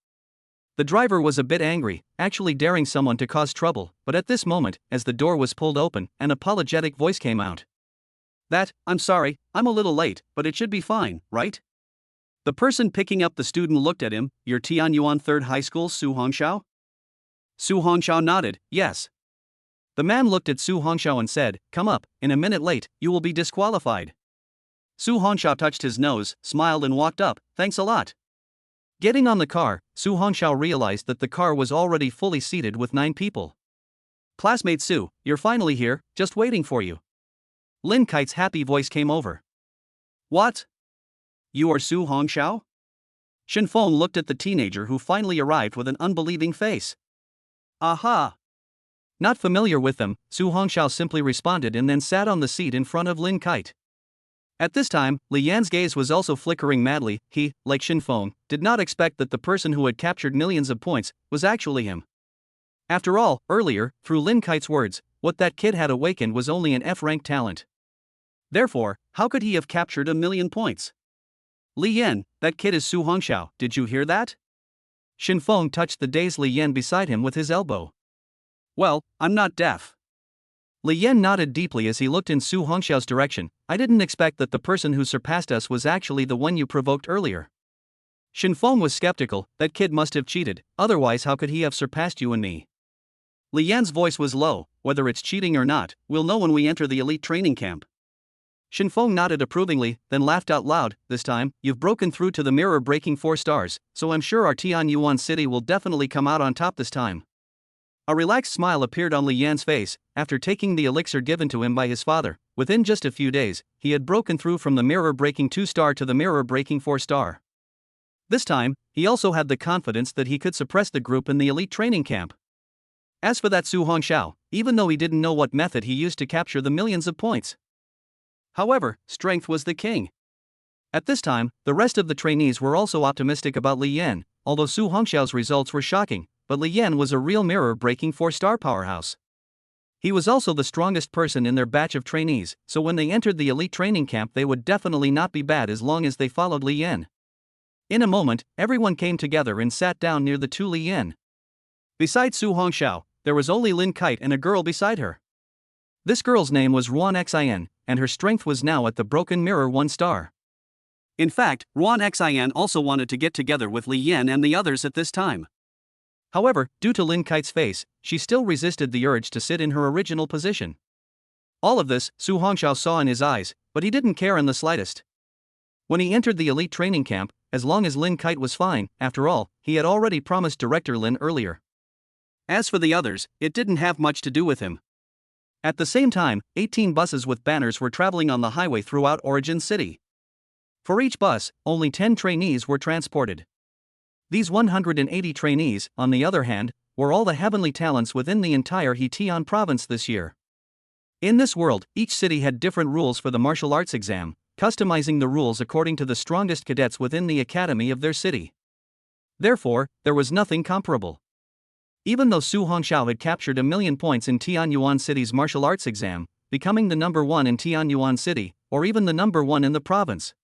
The driver was a bit angry, actually daring someone to cause trouble, but at this moment, as the door was pulled open, an apologetic voice came out. "I'm sorry, I'm a little late, but it should be fine, right?" The person picking up the student looked at him. "You're Tianyuan 3rd High School, Su Hongxiao?" Su Hongxiao nodded. "Yes." The man looked at Su Hongxiao and said, "Come up, in a minute late, you will be disqualified." Su Hongxiao touched his nose, smiled and walked up. "Thanks a lot." Getting on the car, Su Hongxiao realized that the car was already fully seated with 9 people. "Classmate Su, you're finally here, just waiting for you." Lin Kite's happy voice came over. "What? You are Su Hongxiao?" Shen Feng looked at the teenager who finally arrived with an unbelieving face. "Aha!" Not familiar with them, Su Hongxiao simply responded and then sat on the seat in front of Lin Kite. At this time, Li Yan's gaze was also flickering madly. He, like Shinfeng, did not expect that the person who had captured millions of points was actually him. After all, earlier, through Lin Kite's words, what that kid had awakened was only an F-rank talent. Therefore, how could he have captured 1,000,000 points? Li Yan, that kid is Su Hongxiao, did you hear that? Shinfeng touched the dazed Li Yan beside him with his elbow. Well, I'm not deaf. Li Yan nodded deeply as he looked in Su Hongxiao's direction. I didn't expect that the person who surpassed us was actually the one you provoked earlier. Shinfeng was skeptical. That kid must have cheated, otherwise how could he have surpassed you and me? Li Yan's voice was low. Whether it's cheating or not, we'll know when we enter the elite training camp. Shinfeng nodded approvingly, then laughed out loud. This time, you've broken through to the mirror breaking 4 stars, so I'm sure our Tian Yuan city will definitely come out on top this time. A relaxed smile appeared on Li Yan's face. After taking the elixir given to him by his father, within just a few days, he had broken through from the mirror breaking 2 star to the mirror breaking 4 star. This time, he also had the confidence that he could suppress the group in the elite training camp. As for that Su Hongxiao, even though he didn't know what method he used to capture the millions of points. However, strength was the king. At this time, the rest of the trainees were also optimistic about Li Yan, although Su Hongxiao's results were shocking, but Li Yan was a real mirror-breaking 4-star powerhouse. He was also the strongest person in their batch of trainees, so when they entered the elite training camp they would definitely not be bad as long as they followed Li Yan. In a moment, everyone came together and sat down near the 2 Li Yan. Besides Su Hongxiao, there was only Lin Kite and a girl beside her. This girl's name was Yuan Xin, and her strength was now at the broken mirror 1 star. In fact, Yuan Xin also wanted to get together with Li Yan and the others at this time. However, due to Lin Kite's face, she still resisted the urge to sit in her original position. All of this, Su Hongxiao saw in his eyes, but he didn't care in the slightest. When he entered the elite training camp, as long as Lin Kite was fine, after all, he had already promised Director Lin earlier. As for the others, it didn't have much to do with him. At the same time, 18 buses with banners were traveling on the highway throughout Origin City. For each bus, only 10 trainees were transported. These 180 trainees, on the other hand, were all the heavenly talents within the entire Hetian province this year. In this world, each city had different rules for the martial arts exam, customizing the rules according to the strongest cadets within the academy of their city. Therefore, there was nothing comparable. Even though Su Hongxiao had captured 1,000,000 points in Tianyuan City's martial arts exam, becoming the number 1 in Tianyuan City, or even the number 1 in the province,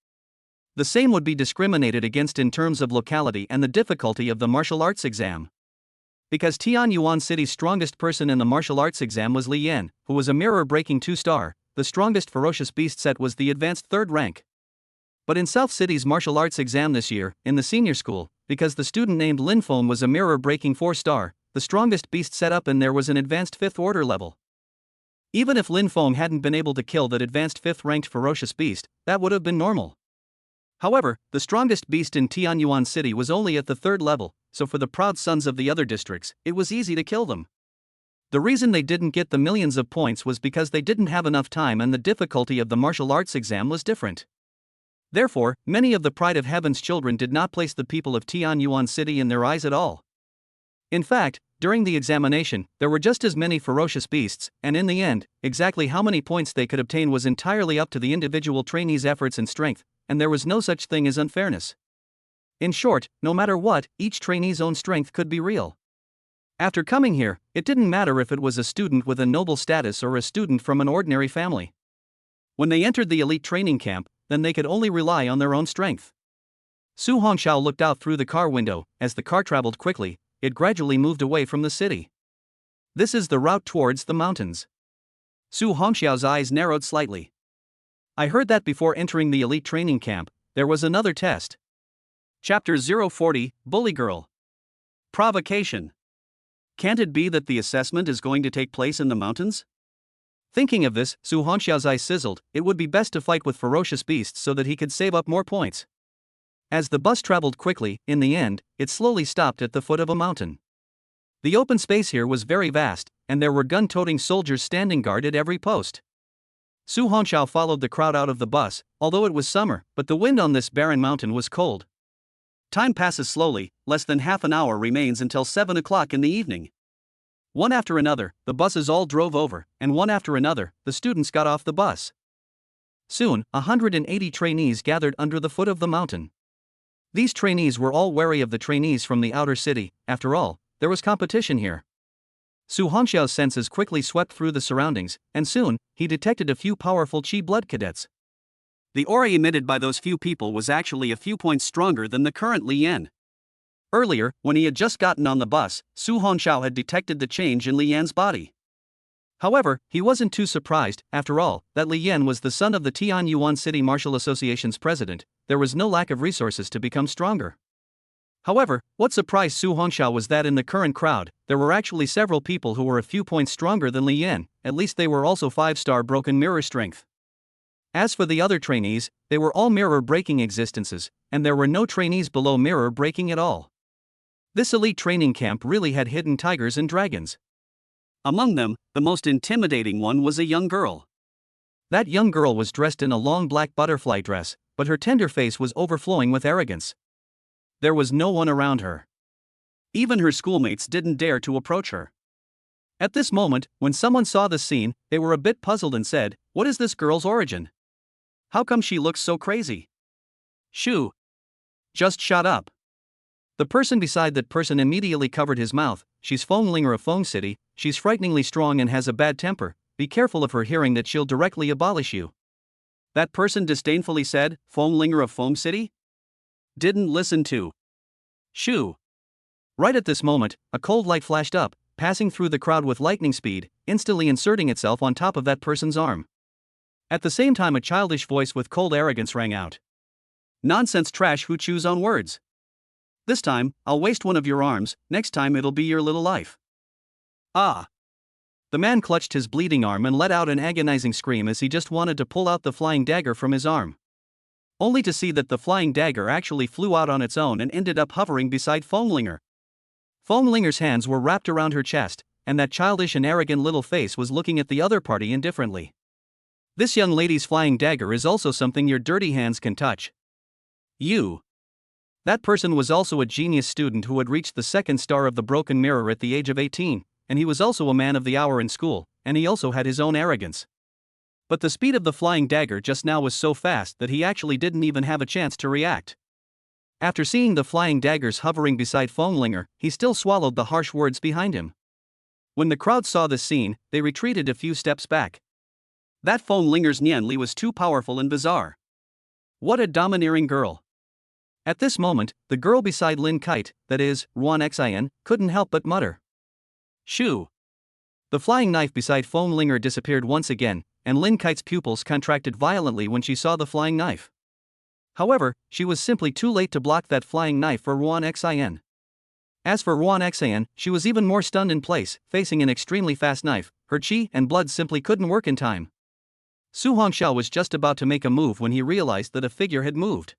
the same would be discriminated against in terms of locality and the difficulty of the martial arts exam. Because Tianyuan City's strongest person in the martial arts exam was Li Yan, who was a mirror-breaking 2-star, the strongest ferocious beast set was the advanced 3rd rank. But in South City's martial arts exam this year, in the senior school, because the student named Lin Feng was a mirror-breaking 4-star, the strongest beast set up in there was an advanced 5th order level. Even if Lin Feng hadn't been able to kill that advanced 5th ranked ferocious beast, that would have been normal. However, the strongest beast in Tianyuan City was only at the 3rd level, so for the proud sons of the other districts, it was easy to kill them. The reason they didn't get the millions of points was because they didn't have enough time and the difficulty of the martial arts exam was different. Therefore, many of the Pride of Heaven's children did not place the people of Tianyuan City in their eyes at all. In fact, during the examination, there were just as many ferocious beasts, and in the end, exactly how many points they could obtain was entirely up to the individual trainees' efforts and strength, and there was no such thing as unfairness. In short, no matter what, each trainee's own strength could be real. After coming here, it didn't matter if it was a student with a noble status or a student from an ordinary family. When they entered the elite training camp, then they could only rely on their own strength. Su Hongxiao looked out through the car window. As the car traveled quickly, it gradually moved away from the city. This is the route towards the mountains. Su Hongxiao's eyes narrowed slightly. I heard that before entering the elite training camp, there was another test. Chapter 040, Bully Girl. Provocation. Can't it be that the assessment is going to take place in the mountains? Thinking of this, Su Hongxiao's eyes sizzled. It would be best to fight with ferocious beasts so that he could save up more points. As the bus traveled quickly, in the end, it slowly stopped at the foot of a mountain. The open space here was very vast, and there were gun-toting soldiers standing guard at every post. Su Hongxiao followed the crowd out of the bus, although it was summer, but the wind on this barren mountain was cold. Time passes slowly, less than half an hour remains until 7 o'clock in the evening. One after another, the buses all drove over, and one after another, the students got off the bus. Soon, 180 trainees gathered under the foot of the mountain. These trainees were all wary of the trainees from the outer city. After all, there was competition here. Su Hongxiao's senses quickly swept through the surroundings, and soon, he detected a few powerful Qi blood cadets. The aura emitted by those few people was actually a few points stronger than the current Li Yan. Earlier, when he had just gotten on the bus, Su Hongxiao had detected the change in Li Yan's body. However, he wasn't too surprised. After all, that Li Yan was the son of the Tian Yuan City Martial Association's president. There was no lack of resources to become stronger. However, what surprised Su Hongxiao was that in the current crowd, there were actually several people who were a few points stronger than Li Yan. At least they were also 5-star broken mirror strength. As for the other trainees, they were all mirror-breaking existences, and there were no trainees below mirror-breaking at all. This elite training camp really had hidden tigers and dragons. Among them, the most intimidating one was a young girl. That young girl was dressed in a long black butterfly dress, but her tender face was overflowing with arrogance. There was no one around her. Even her schoolmates didn't dare to approach her. At this moment, when someone saw the scene, they were a bit puzzled and said, "What is this girl's origin? How come she looks so crazy?" Shoo! Just shut up. The person beside that person immediately covered his mouth. She's Fenglinger of Feng City, she's frighteningly strong and has a bad temper, be careful of her hearing that she'll directly abolish you. That person disdainfully said, Fenglinger of Feng City? Didn't listen to. Shoo! Right at this moment, a cold light flashed up, passing through the crowd with lightning speed, instantly inserting itself on top of that person's arm. At the same time, a childish voice with cold arrogance rang out. Nonsense trash, who chews on words? This time, I'll waste one of your arms, next time it'll be your little life. Ah! The man clutched his bleeding arm and let out an agonizing scream as he just wanted to pull out the flying dagger from his arm. Only to see that the flying dagger actually flew out on its own and ended up hovering beside Fenglinger. Fenglinger's hands were wrapped around her chest, and that childish and arrogant little face was looking at the other party indifferently. This young lady's flying dagger is also something your dirty hands can touch. You. That person was also a genius student who had reached the 2nd star of the broken mirror at the age of 18, and he was also a man of the hour in school, and he also had his own arrogance. But the speed of the flying dagger just now was so fast that he actually didn't even have a chance to react. After seeing the flying daggers hovering beside Fenglinger, he still swallowed the harsh words behind him. When the crowd saw this scene, they retreated a few steps back. That Fenglinger's Nianli was too powerful and bizarre. What a domineering girl. At this moment, the girl beside Lin Kite, that is, Yuan Xin, couldn't help but mutter. Shoo! The flying knife beside Fenglinger disappeared once again, and Lin Kite's pupils contracted violently when she saw the flying knife. However, she was simply too late to block that flying knife for Yuan Xin. As for Yuan Xin, she was even more stunned in place, facing an extremely fast knife. Her qi and blood simply couldn't work in time. Su Hongxiao was just about to make a move when he realized that a figure had moved.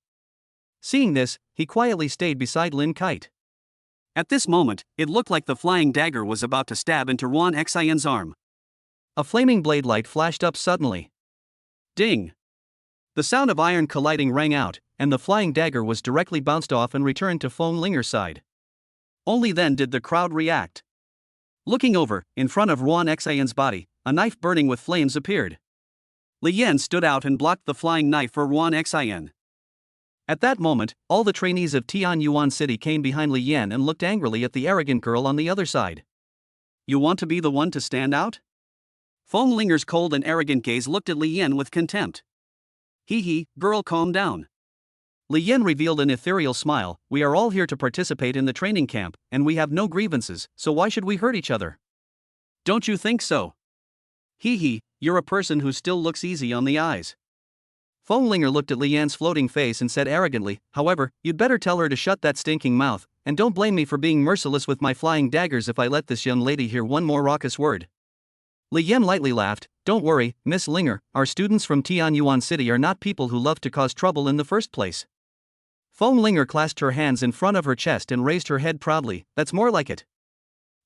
Seeing this, he quietly stayed beside Lin Kite. At this moment, it looked like the flying dagger was about to stab into Yuan Xin's arm. A flaming blade light flashed up suddenly. Ding! The sound of iron colliding rang out, and the flying dagger was directly bounced off and returned to Fenglinger's side. Only then did the crowd react. Looking over, in front of Yuan Xin's body, a knife burning with flames appeared. Li Yan stood out and blocked the flying knife for Yuan Xin. At that moment, all the trainees of Tian Yuan City came behind Li Yan and looked angrily at the arrogant girl on the other side. You want to be the one to stand out? Fenglinger's cold and arrogant gaze looked at Li Yan with contempt. Hee, girl, calm down. Li Yan revealed an ethereal smile. We are all here to participate in the training camp, and we have no grievances, so why should we hurt each other? Don't you think so? Hee, you're a person who still looks easy on the eyes. Fenglinger looked at Li Yan's floating face and said arrogantly, however, you'd better tell her to shut that stinking mouth, and don't blame me for being merciless with my flying daggers if I let this young lady hear one more raucous word. Li Yan lightly laughed. Don't worry, Miss Linger, our students from Tian Yuan City are not people who love to cause trouble in the first place. Fenglinger clasped her hands in front of her chest and raised her head proudly. That's more like it.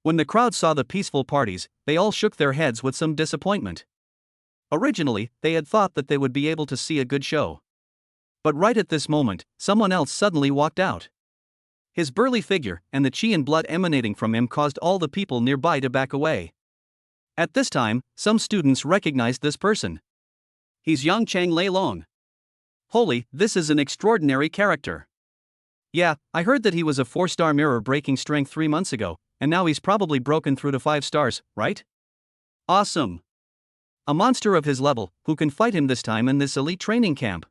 When the crowd saw the peaceful parties, they all shook their heads with some disappointment. Originally, they had thought that they would be able to see a good show. But right at this moment, someone else suddenly walked out. His burly figure and the qi and blood emanating from him caused all the people nearby to back away. At this time, some students recognized this person. He's young Chang Lei Long. Holy, this is an extraordinary character. Yeah, I heard that he was a 4-star mirror breaking strength 3 months ago, and now he's probably broken through to 5 stars, right? Awesome. A monster of his level, who can fight him this time in this elite training camp?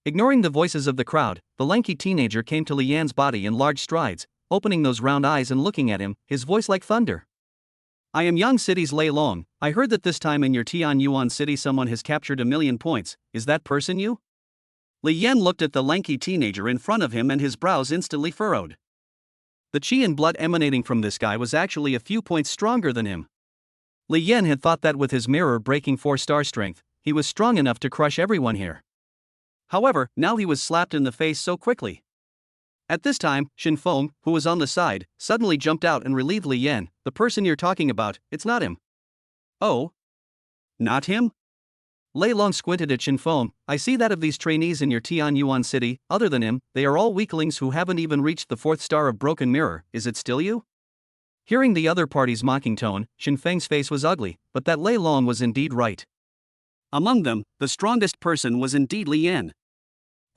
Ignoring the voices of the crowd, the lanky teenager came to Li Yan's body in large strides, opening those round eyes and looking at him, his voice like thunder. I am Yang City's Lei Long. I heard that this time in your Tian Yuan City someone has captured 1,000,000 points. Is that person you? Li Yan looked at the lanky teenager in front of him and his brows instantly furrowed. The chi and blood emanating from this guy was actually a few points stronger than him. Li Yan had thought that with his mirror-breaking 4-star strength, he was strong enough to crush everyone here. However, now he was slapped in the face so quickly. At this time, Shin Feng, who was on the side, suddenly jumped out and relieved Li Yan. The person you're talking about, it's not him. Oh? Not him? Lei Long squinted at Shin Feng. I see that of these trainees in your Tian Yuan City, other than him, they are all weaklings who haven't even reached the 4th star of Broken Mirror. Is it still you? Hearing the other party's mocking tone, Shin Feng's face was ugly, but that Lei Long was indeed right. Among them, the strongest person was indeed Li Yan.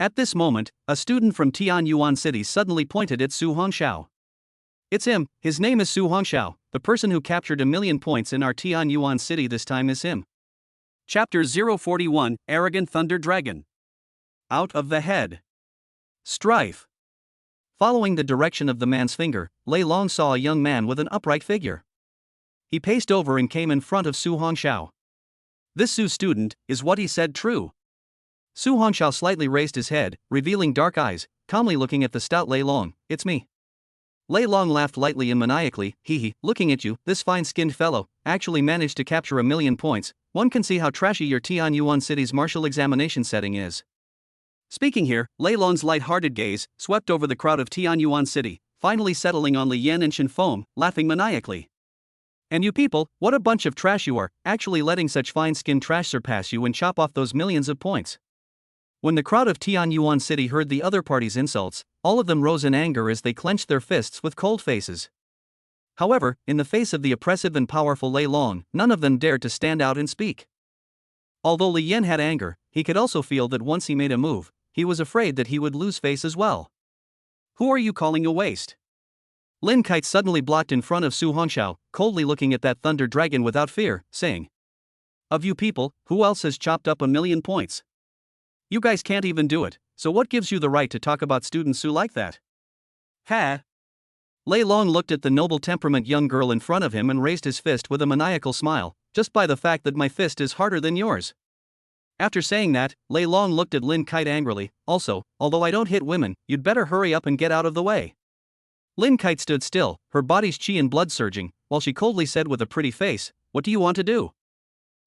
At this moment, a student from Tian Yuan City suddenly pointed at Su Hongxiao. It's him, his name is Su Hongxiao, the person who captured 1,000,000 points in our Tian Yuan City this time is him. Chapter 041, Arrogant Thunder Dragon. Out of the head. Strife. Following the direction of the man's finger, Lei Long saw a young man with an upright figure. He paced over and came in front of Su Hongxiao. This Su student, is what he said true? Su Hongxiao slightly raised his head, revealing dark eyes, calmly looking at the stout Lei Long. It's me. Lei Long laughed lightly and maniacally. Hee, looking at you, this fine-skinned fellow actually managed to capture 1,000,000 points. One can see how trashy your Tian Yuan City's martial examination setting is. Speaking here, Lei Long's light-hearted gaze swept over the crowd of Tian Yuan City, finally settling on Li Yan and Shin Feng, laughing maniacally. And you people, what a bunch of trash you are, actually letting such fine-skinned trash surpass you and chop off those millions of points. When the crowd of Tian Yuan City heard the other party's insults, all of them rose in anger as they clenched their fists with cold faces. However, in the face of the oppressive and powerful Lei Long, none of them dared to stand out and speak. Although Li Yan had anger, he could also feel that once he made a move, he was afraid that he would lose face as well. Who are you calling a waste? Lin Kite suddenly blocked in front of Su Hongxiao, coldly looking at that thunder dragon without fear, saying, Of you people, who else has chopped up 1,000,000 points? You guys can't even do it, so what gives you the right to talk about students who like that? Ha! Lei Long looked at the noble temperament young girl in front of him and raised his fist with a maniacal smile, just by the fact that my fist is harder than yours. After saying that, Lei Long looked at Lin Kite angrily. Also, although I don't hit women, you'd better hurry up and get out of the way. Lin Kite stood still, her body's chi and blood surging, while she coldly said with a pretty face, What do you want to do?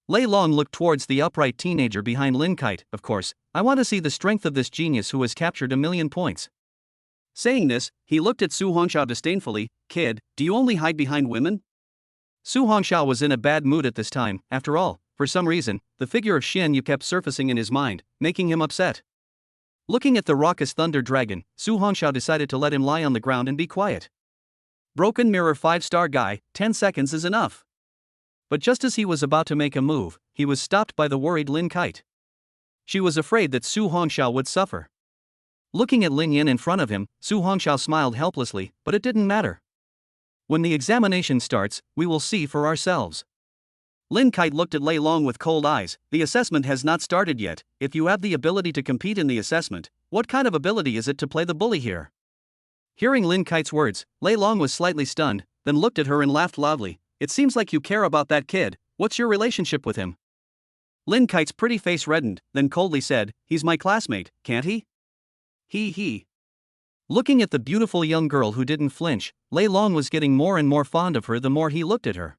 Lei Long looked towards the upright teenager behind Lin Kite. Of course, I want to see the strength of this genius who has captured 1,000,000 points. Saying this, he looked at Su Hongxiao disdainfully. Kid, do you only hide behind women? Su Hongxiao was in a bad mood at this time. After all, for some reason, the figure of Shin Yu kept surfacing in his mind, making him upset. Looking at the raucous thunder dragon, Su Hongxiao decided to let him lie on the ground and be quiet. Broken Mirror 5-star guy, 10 seconds is enough. But just as he was about to make a move, he was stopped by the worried Lin Kite. She was afraid that Su Hongxiao would suffer. Looking at Lin Yan in front of him, Su Hongxiao smiled helplessly, but it didn't matter. When the examination starts, we will see for ourselves. Lin Kite looked at Lei Long with cold eyes. The assessment has not started yet. If you have the ability to compete in the assessment, what kind of ability is it to play the bully here? Hearing Lin Kite's words, Lei Long was slightly stunned, then looked at her and laughed loudly. It seems like you care about that kid. What's your relationship with him? Lin Kite's pretty face reddened, then coldly said, He's my classmate, can't he? He. Looking at the beautiful young girl who didn't flinch, Lei Long was getting more and more fond of her the more he looked at her.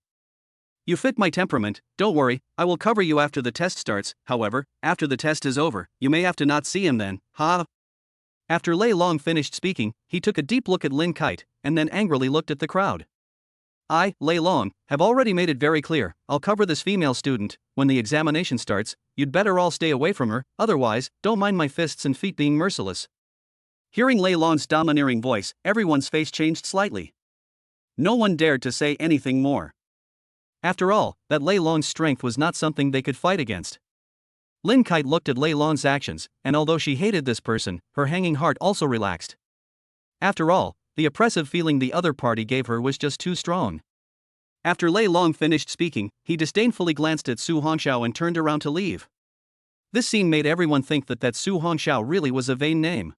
You fit my temperament, don't worry, I will cover you after the test starts. However, after the test is over, you may have to not see him then, ha? After Lei Long finished speaking, he took a deep look at Lin Kite, and then angrily looked at the crowd. I, Lei Long, have already made it very clear, I'll cover this female student. When the examination starts, you'd better all stay away from her, otherwise, don't mind my fists and feet being merciless. Hearing Lei Long's domineering voice, everyone's face changed slightly. No one dared to say anything more. After all, that Lei Long's strength was not something they could fight against. Lin Kite looked at Lei Long's actions, and although she hated this person, her hanging heart also relaxed. After all, the oppressive feeling the other party gave her was just too strong. After Lei Long finished speaking, he disdainfully glanced at Su Hongxiao and turned around to leave. This scene made everyone think that Su Hongxiao really was a vain name.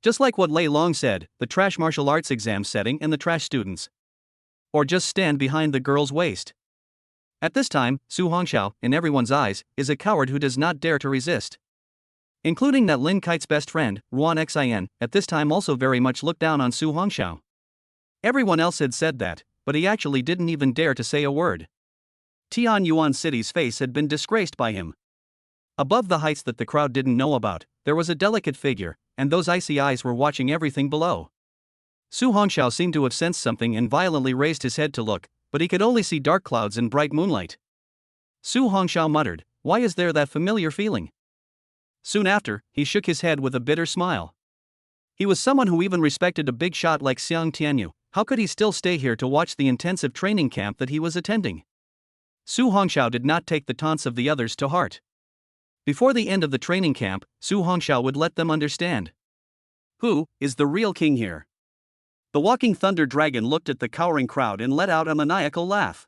Just like what Lei Long said, the trash martial arts exam setting and the trash students. Or just stand behind the girl's waist. At this time, Su Hongxiao, in everyone's eyes, is a coward who does not dare to resist. Including that Lin Kite's best friend, Yuan Xin, at this time also very much looked down on Su Hongxiao. Everyone else had said that, but he actually didn't even dare to say a word. Tian Yuan City's face had been disgraced by him. Above the heights that the crowd didn't know about, there was a delicate figure, and those icy eyes were watching everything below. Su Hongxiao seemed to have sensed something and violently raised his head to look, but he could only see dark clouds and bright moonlight. Su Hongxiao muttered, "Why is there that familiar feeling?" Soon after, he shook his head with a bitter smile. He was someone who even respected a big shot like Xiang Tianyu. How could he still stay here to watch the intensive training camp that he was attending? Su Hongxiao did not take the taunts of the others to heart. Before the end of the training camp, Su Hongxiao would let them understand. Who is the real king here? The walking thunder dragon looked at the cowering crowd and let out a maniacal laugh.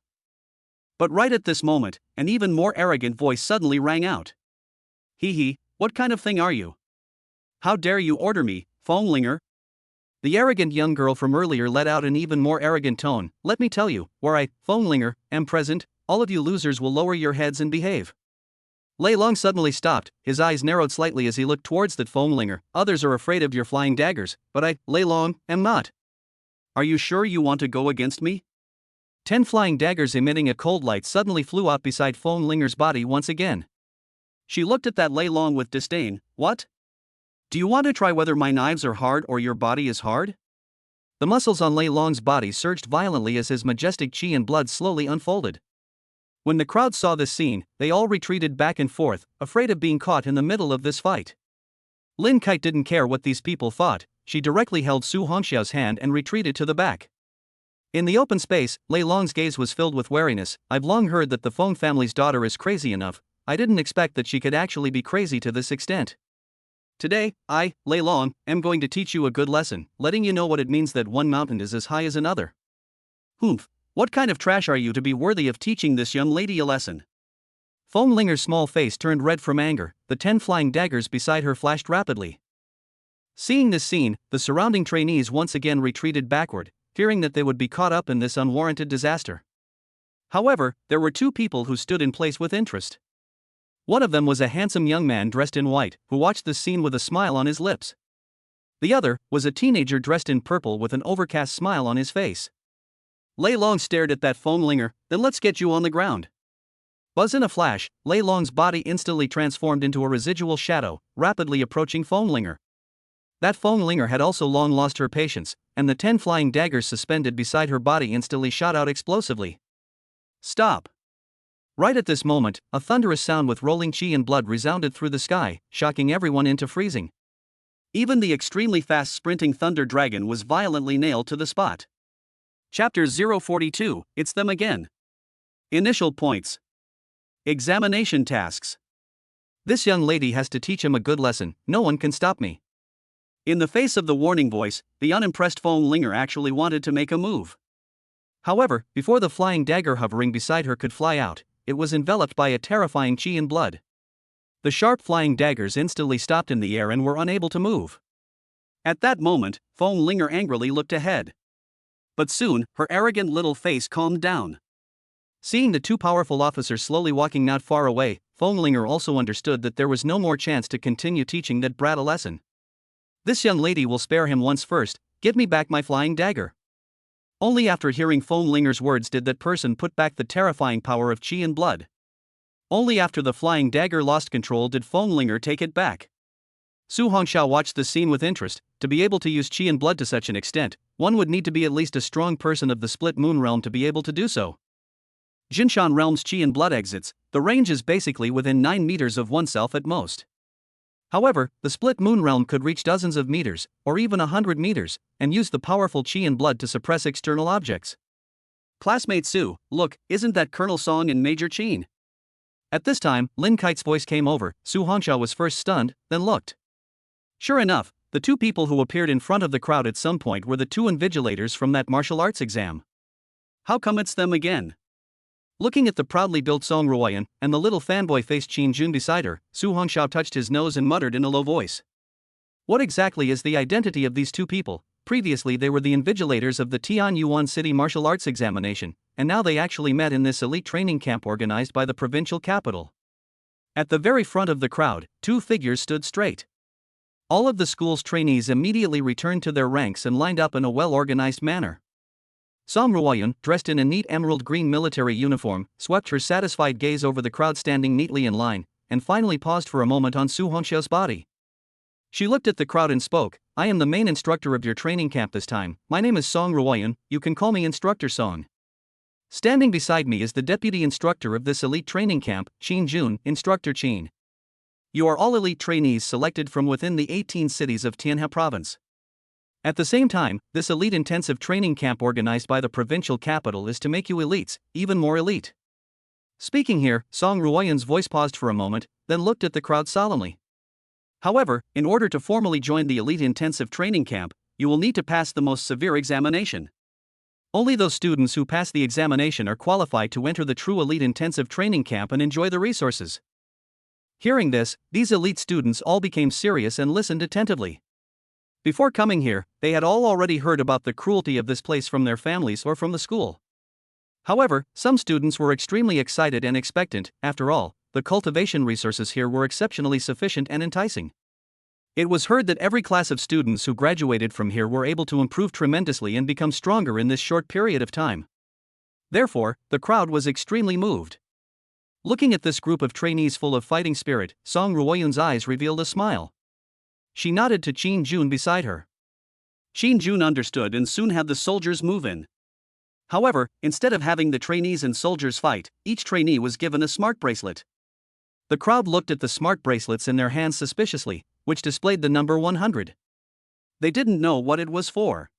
But right at this moment, an even more arrogant voice suddenly rang out. Hee hee, what kind of thing are you? How dare you order me, Fonglinger? The arrogant young girl from earlier let out an even more arrogant tone. Let me tell you, where I, Fonglinger, am present, all of you losers will lower your heads and behave. Lei Long suddenly stopped, his eyes narrowed slightly as he looked towards that Fonglinger. Others are afraid of your flying daggers, but I, Lei Long, am not. Are you sure you want to go against me? 10 flying daggers emitting a cold light suddenly flew out beside Fonlinger's body once again. She looked at that Lei Long with disdain. What? Do you want to try whether my knives are hard or your body is hard? The muscles on Lei Long's body surged violently as his majestic chi and blood slowly unfolded. When the crowd saw this scene, they all retreated back and forth, afraid of being caught in the middle of this fight. Lin Kite didn't care what these people thought. She directly held Su Hongxiao's hand and retreated to the back. In the open space, Lei Long's gaze was filled with wariness. I've long heard that the Feng family's daughter is crazy enough. I didn't expect that she could actually be crazy to this extent. Today, I, Lei Long, am going to teach you a good lesson, letting you know what it means that one mountain is as high as another. Humph, what kind of trash are you to be worthy of teaching this young lady a lesson? Fonlinger's small face turned red from anger. The 10 flying daggers beside her flashed rapidly. Seeing this scene, the surrounding trainees once again retreated backward, fearing that they would be caught up in this unwarranted disaster. However, there were 2 people who stood in place with interest. One of them was a handsome young man dressed in white, who watched this scene with a smile on his lips. The other was a teenager dressed in purple with an overcast smile on his face. Lei Long stared at that Fonglinger. Then let's get you on the ground. Buzz in a flash, Lei Long's body instantly transformed into a residual shadow, rapidly approaching Fonglinger. That Fonglinger had also long lost her patience, and the 10 flying daggers suspended beside her body instantly shot out explosively. Stop! Right at this moment, a thunderous sound with rolling chi and blood resounded through the sky, shocking everyone into freezing. Even the extremely fast sprinting thunder dragon was violently nailed to the spot. Chapter 042, It's Them Again. Initial points. Examination tasks. This young lady has to teach him a good lesson. No one can stop me. In the face of the warning voice, the unimpressed Fonglinger actually wanted to make a move. However, before the flying dagger hovering beside her could fly out, it was enveloped by a terrifying chi and blood. The sharp flying daggers instantly stopped in the air and were unable to move. At that moment, Fonglinger angrily looked ahead. But soon, her arrogant little face calmed down. Seeing the 2 powerful officers slowly walking not far away, Fonglinger also understood that there was no more chance to continue teaching that brat a lesson. This young lady will spare him once first. Give me back my flying dagger. Only after hearing Fonlinger's words did that person put back the terrifying power of chi and blood. Only after the flying dagger lost control did Fonlinger take it back. Su Hongxiao watched the scene with interest. To be able to use chi and blood to such an extent, one would need to be at least a strong person of the split moon realm to be able to do so. Jinshan realm's chi and blood exits, the range is basically within 9 meters of oneself at most. However, the split moon realm could reach dozens of meters, or even 100 meters, and use the powerful chi and blood to suppress external objects. Classmate Su, look, isn't that Colonel Song and Major Chin? At this time, Lin Kite's voice came over. Su Hongxia was first stunned, then looked. Sure enough, the two people who appeared in front of the crowd at some point were the two invigilators from that martial arts exam. How come it's them again? Looking at the proudly built Song Ruoyan and the little fanboy-faced Qin Jun beside her, Su Hongxiao touched his nose and muttered in a low voice. What exactly is the identity of these two people? Previously they were the invigilators of the Tian Yuan City martial arts examination, and now they actually met in this elite training camp organized by the provincial capital. At the very front of the crowd, two figures stood straight. All of the school's trainees immediately returned to their ranks and lined up in a well-organized manner. Song Ruoyan, dressed in a neat emerald green military uniform, swept her satisfied gaze over the crowd standing neatly in line, and finally paused for a moment on Su Hongxiao's body. She looked at the crowd and spoke, "I am the main instructor of your training camp this time. My name is Song Ruoyan, you can call me Instructor Song. Standing beside me is the deputy instructor of this elite training camp, Qin Jun, Instructor Qin. You are all elite trainees selected from within the 18 cities of Tianhe province. At the same time, this elite intensive training camp organized by the provincial capital is to make you elites, even more elite." Speaking here, Song Ruoyan's voice paused for a moment, then looked at the crowd solemnly. "However, in order to formally join the elite intensive training camp, you will need to pass the most severe examination. Only those students who pass the examination are qualified to enter the true elite intensive training camp and enjoy the resources." Hearing this, these elite students all became serious and listened attentively. Before coming here, they had all already heard about the cruelty of this place from their families or from the school. However, some students were extremely excited and expectant. After all, the cultivation resources here were exceptionally sufficient and enticing. It was heard that every class of students who graduated from here were able to improve tremendously and become stronger in this short period of time. Therefore, the crowd was extremely moved. Looking at this group of trainees full of fighting spirit, Song Ruoyan's eyes revealed a smile. She nodded to Qin Jun beside her. Qin Jun understood and soon had the soldiers move in. However, instead of having the trainees and soldiers fight, each trainee was given a smart bracelet. The crowd looked at the smart bracelets in their hands suspiciously, which displayed the number 100. They didn't know what it was for.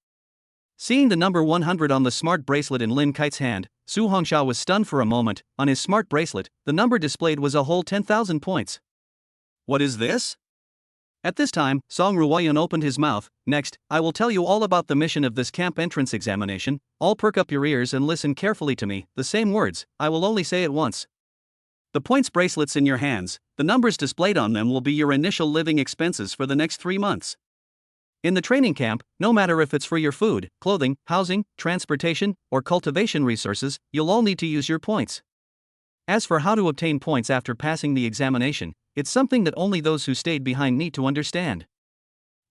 Seeing the number 100 on the smart bracelet in Lin Kite's hand, Su Hongxiao was stunned for a moment. On his smart bracelet, the number displayed was a whole 10,000 points. What is this? At this time, Song Ruoyan opened his mouth. "Next, I will tell you all about the mission of this camp entrance examination. All perk up your ears and listen carefully to me. The same words, I will only say it once. The points bracelets in your hands, the numbers displayed on them will be your initial living expenses for the next 3 months. In the training camp, no matter if it's for your food, clothing, housing, transportation, or cultivation resources, you'll all need to use your points. As for how to obtain points after passing the examination, it's something that only those who stayed behind need to understand.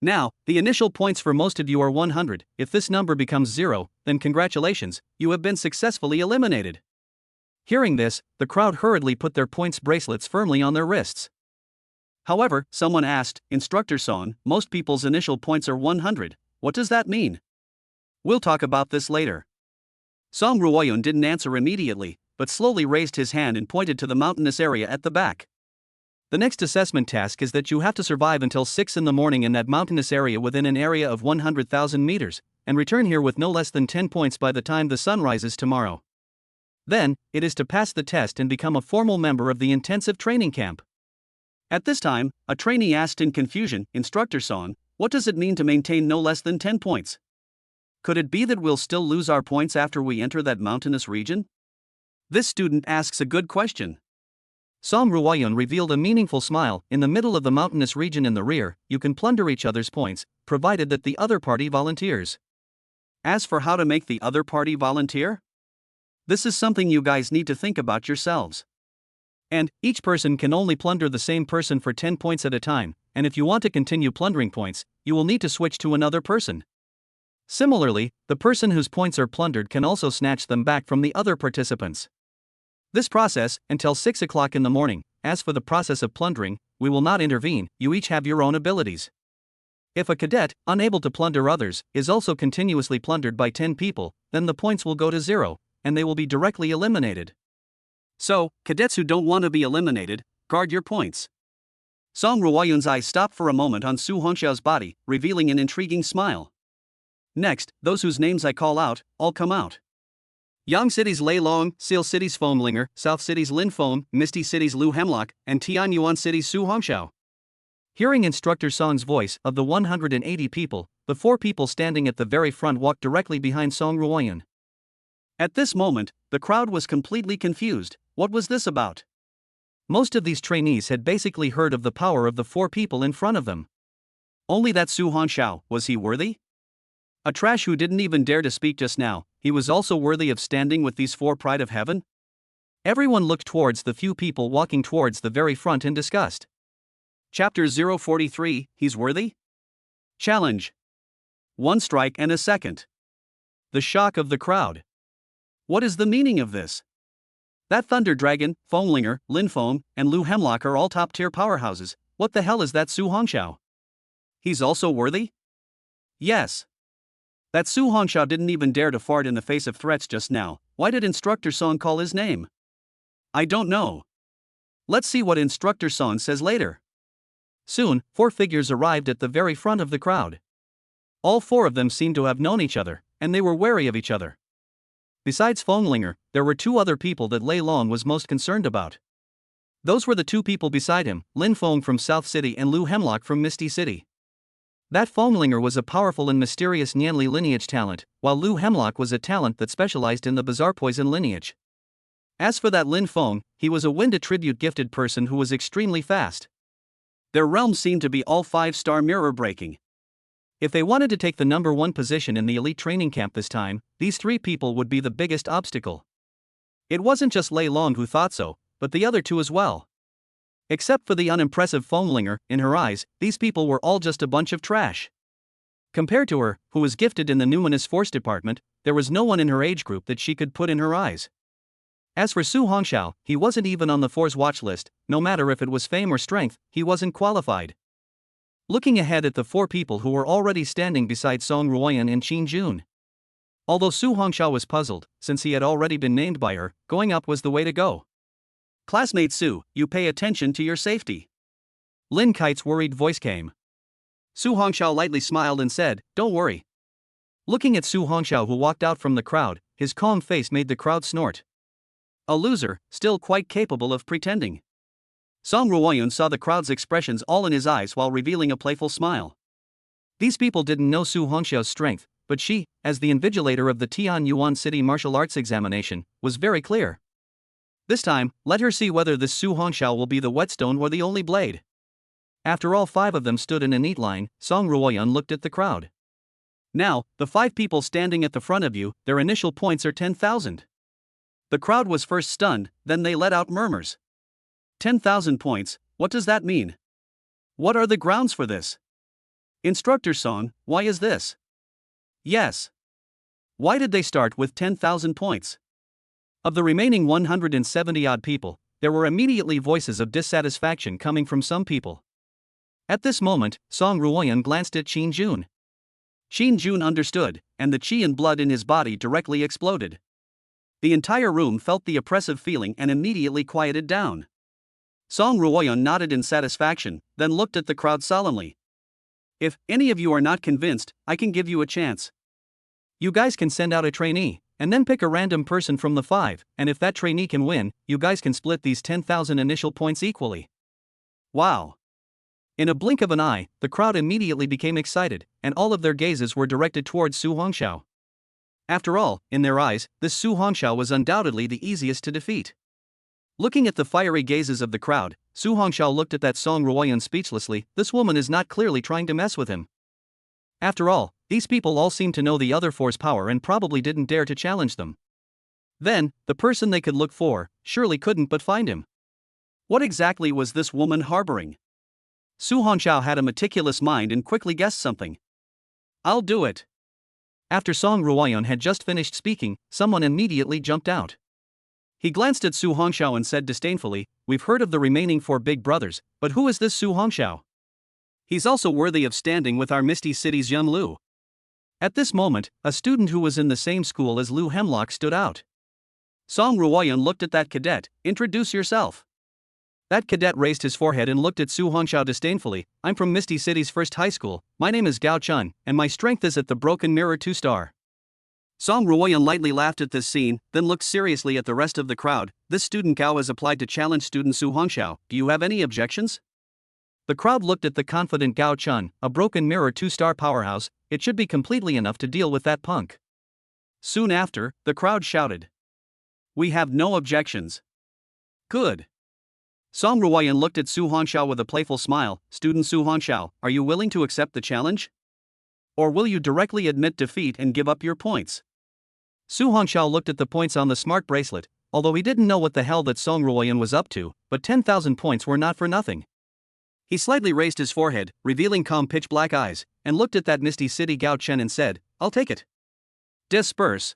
Now, the initial points for most of you are 100. If this number becomes 0, then congratulations, you have been successfully eliminated." Hearing this, the crowd hurriedly put their points bracelets firmly on their wrists. However, someone asked, "Instructor Song, most people's initial points are 100. What does that mean?" "We'll talk about this later." Song Ruoyan didn't answer immediately, but slowly raised his hand and pointed to the mountainous area at the back. "The next assessment task is that you have to survive until 6 in the morning in that mountainous area within an area of 100,000 meters, and return here with no less than 10 points by the time the sun rises tomorrow. Then, it is to pass the test and become a formal member of the intensive training camp." At this time, a trainee asked in confusion, "Instructor Song, what does it mean to maintain no less than 10 points? Could it be that we'll still lose our points after we enter that mountainous region?" This student asks a good question. Song Ruoyan revealed a meaningful smile. "In the middle of the mountainous region in the rear, you can plunder each other's points, provided that the other party volunteers." As for how to make the other party volunteer? This is something you guys need to think about yourselves. And, each person can only plunder the same person for 10 points at a time, and if you want to continue plundering points, you will need to switch to another person. Similarly, the person whose points are plundered can also snatch them back from the other participants. This process, until 6 o'clock in the morning. As for the process of plundering, we will not intervene, you each have your own abilities. If a cadet, unable to plunder others, is also continuously plundered by 10 people, then the points will go to 0, and they will be directly eliminated. So, cadets who don't want to be eliminated, guard your points. Song Ruoyan's eyes stopped for a moment on Su Hongxiao's body, revealing an intriguing smile. "Next, those whose names I call out, all come out." Yang City's Lei Long, Seal City's Foamlinger, South City's Lin Foam, Misty City's Lu Hemlock, and Tian Yuan City's Su Hongxiao. Hearing Instructor Song's voice, of the 180 people, the 4 people standing at the very front walked directly behind Song Ruoyan. At this moment, the crowd was completely confused. What was this about? Most of these trainees had basically heard of the power of the 4 people in front of them. Only that Su Hongxiao, was he worthy? A trash who didn't even dare to speak just now, he was also worthy of standing with these 4 pride of heaven? Everyone looked towards the few people walking towards the very front in disgust. Chapter 043, He's Worthy? Challenge. 1 strike and a second. The shock of the crowd. What is the meaning of this? That Thunder Dragon, Foamlinger, Lin Foam, and Lu Hemlock are all top-tier powerhouses. What the hell is that Su Hongxiao? He's also worthy? Yes. That Su Hongxiao didn't even dare to fart in the face of threats just now. Why did Instructor Song call his name? I don't know. Let's see what Instructor Song says later. Soon, 4 figures arrived at the very front of the crowd. All 4 of them seemed to have known each other, and they were wary of each other. Besides Foamlinger, there were 2 other people that Lei Long was most concerned about. Those were the 2 people beside him, Lin Foam from South City and Lu Hemlock from Misty City. That Foamlinger was a powerful and mysterious Nianli lineage talent, while Lu Hemlock was a talent that specialized in the bizarre poison lineage. As for that Lin Foam, he was a wind attribute gifted person who was extremely fast. Their realm seemed to be all 5-star mirror breaking. If they wanted to take the number 1 position in the elite training camp this time, these 3 people would be the biggest obstacle. It wasn't just Lei Long who thought so, but the other 2 as well. Except for the unimpressive Foamlinger, in her eyes, these people were all just a bunch of trash. Compared to her, who was gifted in the numinous force department, there was no one in her age group that she could put in her eyes. As for Su Hongxiao, he wasn't even on the 4's watch list. No matter if it was fame or strength, he wasn't qualified. Looking ahead at the 4 people who were already standing beside Song Ruoyan and Qin Jun. Although Su Hongxiao was puzzled, since he had already been named by her, going up was the way to go. Classmate Su, you pay attention to your safety. Lin Kite's worried voice came. Su Hongxiao lightly smiled and said, don't worry. Looking at Su Hongxiao, who walked out from the crowd, his calm face made the crowd snort. A loser, still quite capable of pretending. Song Ruoyan saw the crowd's expressions all in his eyes while revealing a playful smile. These people didn't know Su Hongxiao's strength, but she, as the invigilator of the Tian Yuan City martial arts examination, was very clear. This time, let her see whether this Su Hongxiao will be the whetstone or the only blade. After all 5 of them stood in a neat line, Song Ruoyan looked at the crowd. Now, the 5 people standing at the front of you, their initial points are 10,000. The crowd was first stunned, then they let out murmurs. 10,000 points, what does that mean? What are the grounds for this? Instructor Song, why is this? Yes. Why did they start with 10,000 points? Of the remaining 170-odd people, there were immediately voices of dissatisfaction coming from some people. At this moment, Song Ruoyan glanced at Qin Jun. Qin Jun understood, and the qi and blood in his body directly exploded. The entire room felt the oppressive feeling and immediately quieted down. Song Ruoyan nodded in satisfaction, then looked at the crowd solemnly. If any of you are not convinced, I can give you a chance. You guys can send out a trainee, and then pick a random person from the 5, and if that trainee can win, you guys can split these 10,000 initial points equally. Wow. In a blink of an eye, the crowd immediately became excited, and all of their gazes were directed towards Su Hongxiao. After all, in their eyes, this Su Hongxiao was undoubtedly the easiest to defeat. Looking at the fiery gazes of the crowd, Su Hongxiao looked at that Song Ruoyan speechlessly. This woman is not clearly trying to mess with him. After all, these people all seemed to know the other 4's power and probably didn't dare to challenge them. Then, the person they could look for, surely couldn't but find him. What exactly was this woman harboring? Su Hongxiao had a meticulous mind and quickly guessed something. I'll do it. After Song Ruoyan had just finished speaking, someone immediately jumped out. He glanced at Su Hongxiao and said disdainfully, we've heard of the remaining 4 big brothers, but who is this Su Hongxiao? He's also worthy of standing with our Misty City's Yun Lu. At this moment, a student who was in the same school as Lu Hemlock stood out. Song Ruoyan looked at that cadet. Introduce yourself. That cadet raised his forehead and looked at Su Hongxiao disdainfully. I'm from Misty City's first high school, my name is Gao Chun, and my strength is at the Broken Mirror 2-star. Song Ruoyan lightly laughed at this scene, then looked seriously at the rest of the crowd. This student Gao has applied to challenge student Su Hongxiao. Do you have any objections? The crowd looked at the confident Gao Chun, a broken mirror 2-star powerhouse. It should be completely enough to deal with that punk. Soon after, the crowd shouted, "We have no objections." Good. Song Ruoyan looked at Su Hongxiao with a playful smile. Student Su Hongxiao, are you willing to accept the challenge? Or will you directly admit defeat and give up your points? Su Hongxiao looked at the points on the smart bracelet, although he didn't know what the hell that Song Ruoyan was up to, but 10,000 points were not for nothing. He slightly raised his forehead, revealing calm pitch-black eyes, and looked at that misty city Gao Chen and said, "I'll take it." Disperse.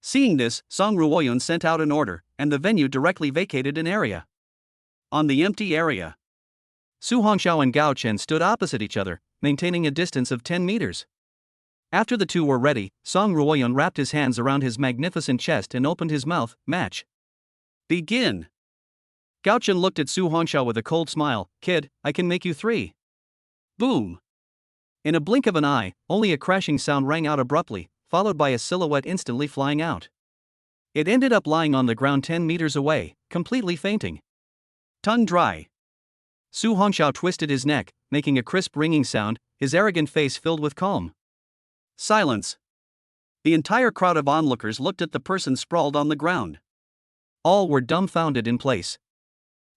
Seeing this, Song Ruoyan sent out an order, and the venue directly vacated an area. On the empty area, Su Hongxiao and Gao Chen stood opposite each other, maintaining a distance of 10 meters. After the two were ready, Song Ruoyan wrapped his hands around his magnificent chest and opened his mouth. Match. Begin. Gao Chen looked at Su Hongxiao with a cold smile. Kid, I can make you 3. Boom. In a blink of an eye, only a crashing sound rang out abruptly, followed by a silhouette instantly flying out. It ended up lying on the ground 10 meters away, completely fainting. Tongue dry. Su Hongxiao twisted his neck, making a crisp ringing sound, his arrogant face filled with calm. Silence. The entire crowd of onlookers looked at the person sprawled on the ground. All were dumbfounded in place.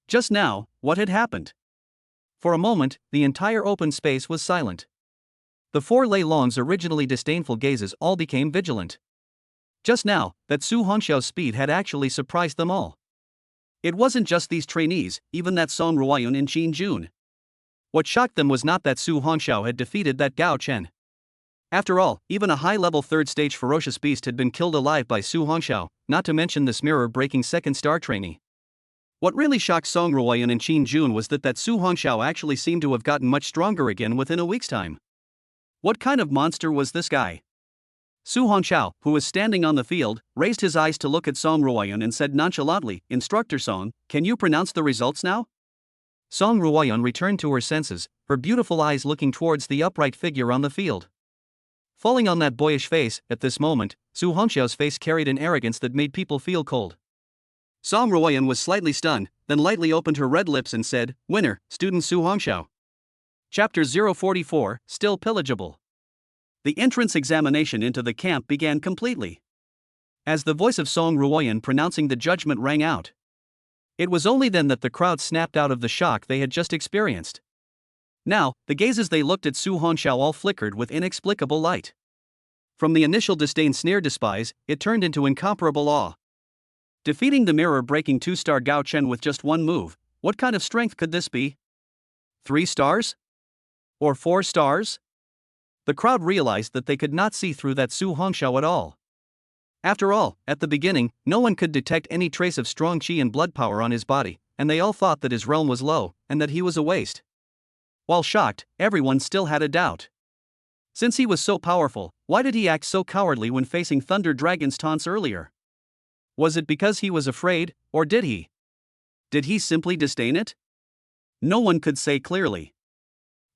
Just now, what had happened? For a moment, the entire open space was silent. The 4 Lei Long's originally disdainful gazes all became vigilant. Just now, that Su Hongxiao's speed had actually surprised them all. It wasn't just these trainees, even that Song Ruoyan and Qin Jun. What shocked them was not that Su Hongxiao had defeated that Gao Chen. After all, even a high-level 3rd-stage ferocious beast had been killed alive by Su Hongxiao, not to mention this mirror-breaking 2nd-star trainee. What really shocked Song Ruoyan and Qin Jun was that Su Hongxiao actually seemed to have gotten much stronger again within a week's time. What kind of monster was this guy? Su Hongxiao, who was standing on the field, raised his eyes to look at Song Ruoyan and said nonchalantly, "Instructor Song, can you pronounce the results now?" Song Ruoyan returned to her senses, her beautiful eyes looking towards the upright figure on the field. Falling on that boyish face, at this moment, Su Hongxiao's face carried an arrogance that made people feel cold. Song Ruoyan was slightly stunned, then lightly opened her red lips and said, "Winner, student Su Hongxiao." Chapter 044, Still Pillageable. The entrance examination into the camp began completely. As the voice of Song Ruoyan pronouncing the judgment rang out, it was only then that the crowd snapped out of the shock they had just experienced. Now, the gazes they looked at Su Hongxiao all flickered with inexplicable light. From the initial disdain sneer despise, it turned into incomparable awe. Defeating the mirror-breaking 2-star Gao Chen with just one move, what kind of strength could this be? 3 stars? Or 4 stars? The crowd realized that they could not see through that Su Hongxiao at all. After all, at the beginning, no one could detect any trace of strong qi and blood power on his body, and they all thought that his realm was low, and that he was a waste. While shocked, everyone still had a doubt. Since he was so powerful, why did he act so cowardly when facing Thunder Dragon's taunts earlier? Was it because he was afraid, or did he? Did he simply disdain it? No one could say clearly.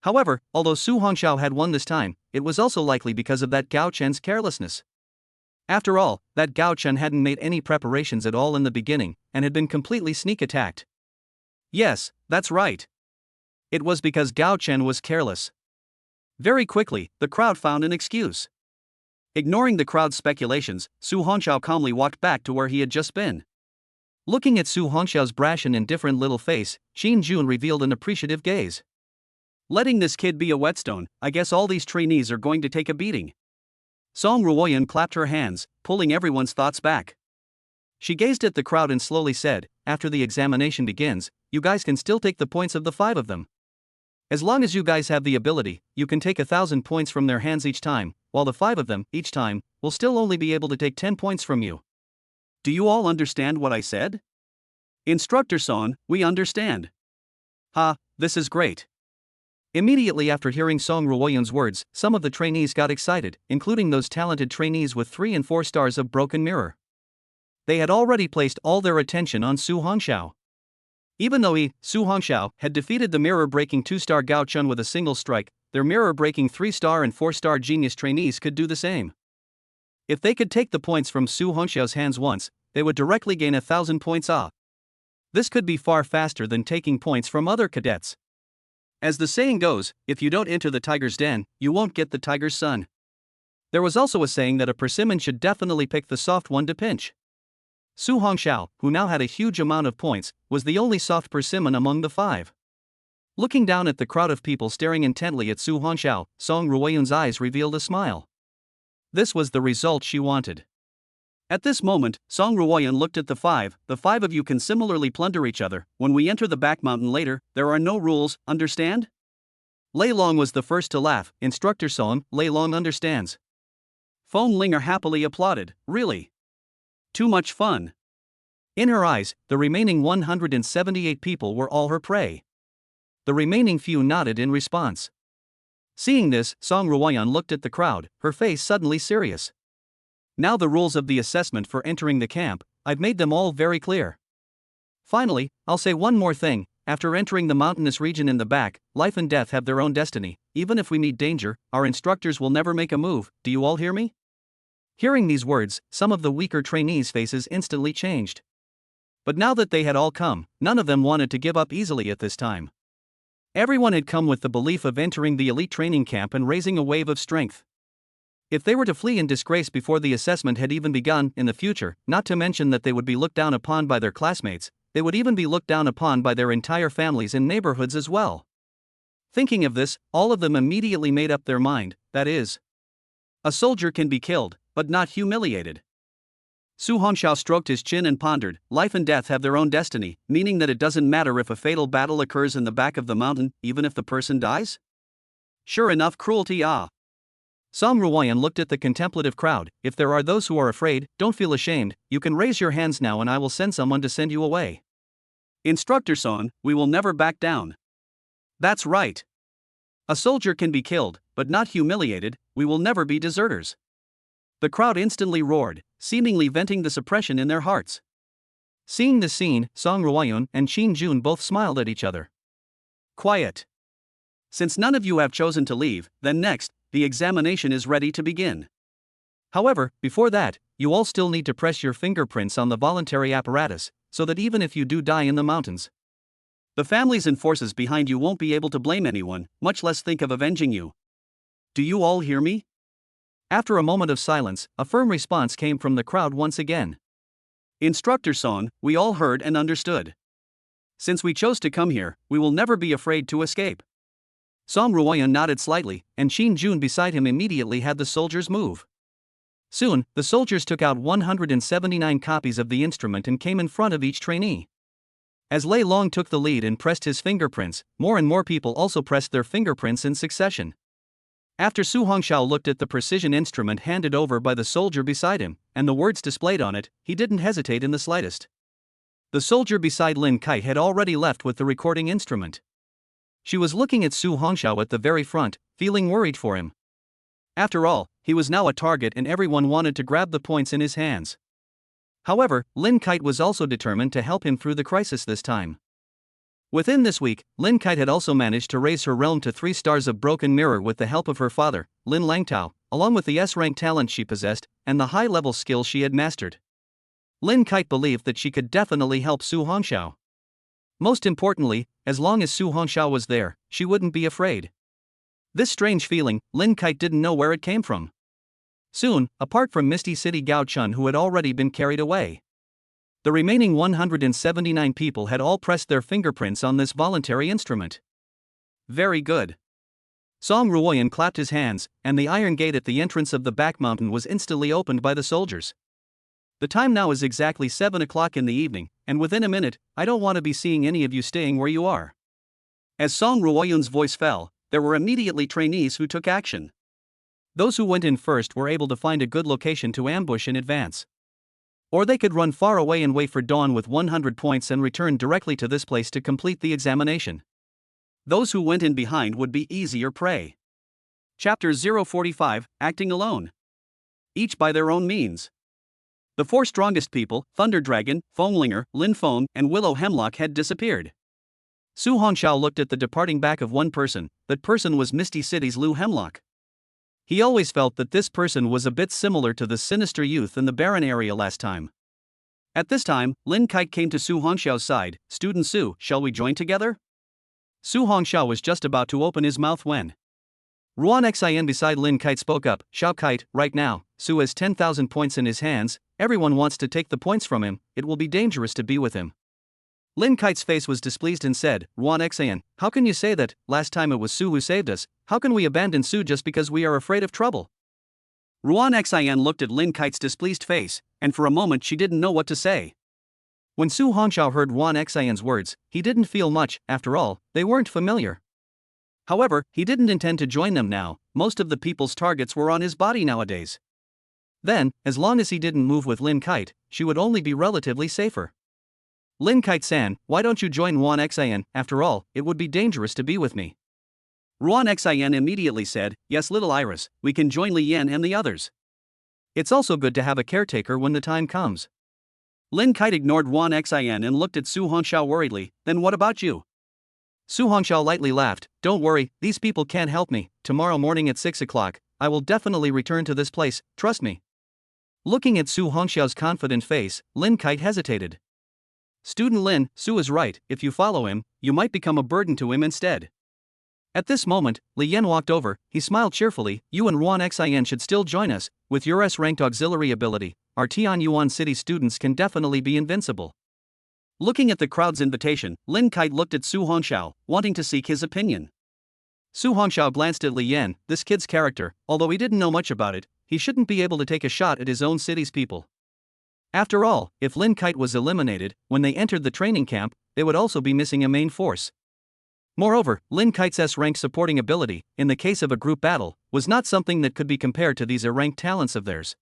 However, although Su Hongxiao had won this time, it was also likely because of that Gao Chen's carelessness. After all, that Gao Chen hadn't made any preparations at all in the beginning, and had been completely sneak attacked. Yes, that's right. It was because Gao Chen was careless. Very quickly, the crowd found an excuse. Ignoring the crowd's speculations, Su Hongxiao calmly walked back to where he had just been. Looking at Su Hongxiao's brash and indifferent little face, Qin Jun revealed an appreciative gaze. Letting this kid be a whetstone, I guess all these trainees are going to take a beating. Song Ruoyan clapped her hands, pulling everyone's thoughts back. She gazed at the crowd and slowly said, "After the examination begins, you guys can still take the points of the 5 of them. As long as you guys have the ability, you can take 1,000 points from their hands each time, while the 5 of them, each time, will still only be able to take 10 points from you. Do you all understand what I said?" "Instructor Song, we understand." "Ha, this is great." Immediately after hearing Song Ruoyan's words, some of the trainees got excited, including those talented trainees with 3 and 4 stars of Broken Mirror. They had already placed all their attention on Su Hongxiao. Even though Su Hongxiao, had defeated the mirror-breaking 2-star Gao Chen with a single strike, their mirror-breaking 3-star and 4-star genius trainees could do the same. If they could take the points from Su Hongxiao's hands once, they would directly gain 1,000 points off. This could be far faster than taking points from other cadets. As the saying goes, if you don't enter the tiger's den, you won't get the tiger's son. There was also a saying that a persimmon should definitely pick the soft one to pinch. Su Hongxiao, who now had a huge amount of points, was the only soft persimmon among the 5. Looking down at the crowd of people staring intently at Su Hongxiao, Song Ruoyun's eyes revealed a smile. This was the result she wanted. At this moment, Song Ruoyun looked at the 5. The 5 of you can similarly plunder each other. When we enter the back mountain later, there are no rules, understand? Lei Long was the first to laugh. Instructor Song, Lei Long understands. Feng Linger happily applauded. Really? Too much fun. In her eyes, the remaining 178 people were all her prey. The remaining few nodded in response. Seeing this, Song Ruoyun looked at the crowd, her face suddenly serious. Now the rules of the assessment for entering the camp, I've made them all very clear. Finally, I'll say one more thing. After entering the mountainous region in the back, life and death have their own destiny. Even if we meet danger, our instructors will never make a move. Do you all hear me? Hearing these words, some of the weaker trainees' faces instantly changed. But now that they had all come, none of them wanted to give up easily at this time. Everyone had come with the belief of entering the elite training camp and raising a wave of strength. If they were to flee in disgrace before the assessment had even begun in the future, not to mention that they would be looked down upon by their classmates, they would even be looked down upon by their entire families and neighborhoods as well. Thinking of this, all of them immediately made up their mind, that is, a soldier can be killed, but not humiliated. Su Hongxiao stroked his chin and pondered, life and death have their own destiny, meaning that it doesn't matter if a fatal battle occurs in the back of the mountain, even if the person dies? Sure enough, cruelty Song Ruoyan looked at the contemplative crowd. If there are those who are afraid, don't feel ashamed, you can raise your hands now and I will send someone to send you away. Instructor Son, we will never back down. That's right. A soldier can be killed, but not humiliated, we will never be deserters. The crowd instantly roared, seemingly venting the suppression in their hearts. Seeing the scene, Song Ruoyun and Qin Jun both smiled at each other. Quiet. Since none of you have chosen to leave, then next, the examination is ready to begin. However, before that, you all still need to press your fingerprints on the voluntary apparatus, so that even if you do die in the mountains, the families and forces behind you won't be able to blame anyone, much less think of avenging you. Do you all hear me? After a moment of silence, a firm response came from the crowd once again. Instructor Son, we all heard and understood. Since we chose to come here, we will never be afraid to escape. Song Ruoyan nodded slightly, and Qin Jun beside him immediately had the soldiers move. Soon, the soldiers took out 179 copies of the instrument and came in front of each trainee. As Lei Long took the lead and pressed his fingerprints, more and more people also pressed their fingerprints in succession. After Su Hongxiao looked at the precision instrument handed over by the soldier beside him, and the words displayed on it, he didn't hesitate in the slightest. The soldier beside Lin Kite had already left with the recording instrument. She was looking at Su Hongxiao at the very front, feeling worried for him. After all, he was now a target and everyone wanted to grab the points in his hands. However, Lin Kite was also determined to help him through the crisis this time. Within this week, Lin Kite had also managed to raise her realm to 3 stars of Broken Mirror with the help of her father, Lin Langtao, along with the S-rank talent she possessed, and the high-level skills she had mastered. Lin Kite believed that she could definitely help Su Hongxiao. Most importantly, as long as Su Hongxiao was there, she wouldn't be afraid. This strange feeling, Lin Kite didn't know where it came from. Soon, apart from Misty City Gao Chun who had already been carried away, the remaining 179 people had all pressed their fingerprints on this voluntary instrument. Very good. Song Ruoyan clapped his hands, and the iron gate at the entrance of the back mountain was instantly opened by the soldiers. The time now is exactly 7 o'clock in the evening, and within a minute, I don't want to be seeing any of you staying where you are. As Song Ruoyun's voice fell, there were immediately trainees who took action. Those who went in first were able to find a good location to ambush in advance. Or they could run far away and wait for dawn with 100 points and return directly to this place to complete the examination. Those who went in behind would be easier prey. Chapter 045, Acting Alone. Each by their own means. The 4 strongest people, Thunder Dragon, Fenglinger, Lin Feng, and Willow Hemlock had disappeared. Su Hongxiao looked at the departing back of one person. That person was Misty City's Lu Hemlock. He always felt that this person was a bit similar to the sinister youth in the barren area last time. At this time, Lin Kite came to Su Hongxiao's side. "Student Su, shall we join together?" Su Hongxiao was just about to open his mouth when Ruan Xin beside Lin Kite spoke up. "Xiao Kite, right now, Su has 10,000 points in his hands, everyone wants to take the points from him, it will be dangerous to be with him." Lin Kite's face was displeased and said, "Ruan Xin, how can you say that? Last time it was Su who saved us, how can we abandon Su just because we are afraid of trouble?" Ruan Xin looked at Lin Kite's displeased face, and for a moment she didn't know what to say. When Su Hongxiao heard Ruan Xin's words, he didn't feel much. After all, they weren't familiar. However, he didn't intend to join them now. Most of the people's targets were on his body nowadays. Then, as long as he didn't move with Lin Kite, she would only be relatively safer. "Lin Kite-san, why don't you join Ruan Xin? After all, it would be dangerous to be with me." Ruan Xin immediately said, "Yes, little Iris, we can join Li Yan and the others. It's also good to have a caretaker when the time comes." Lin Kite ignored Ruan Xin and looked at Su Hongxiao worriedly. "Then what about you?" Su Hongxiao lightly laughed. "Don't worry, these people can't help me. Tomorrow morning at 6 o'clock, I will definitely return to this place, trust me." Looking at Su Hongxiao's confident face, Lin Kite hesitated. "Student Lin, Su is right, if you follow him, you might become a burden to him instead." At this moment, Li Yan walked over. He smiled cheerfully. "You and Ruan Xin should still join us. With your S-ranked auxiliary ability, our Tian Yuan City students can definitely be invincible." Looking at the crowd's invitation, Lin Kite looked at Su Hongxiao, wanting to seek his opinion. Su Hongxiao glanced at Li Yan. This kid's character, although he didn't know much about it, he shouldn't be able to take a shot at his own city's people. After all, if Lin Kite was eliminated, when they entered the training camp, they would also be missing a main force. Moreover, Lin Kite's S-rank supporting ability, in the case of a group battle, was not something that could be compared to these A-ranked talents of theirs.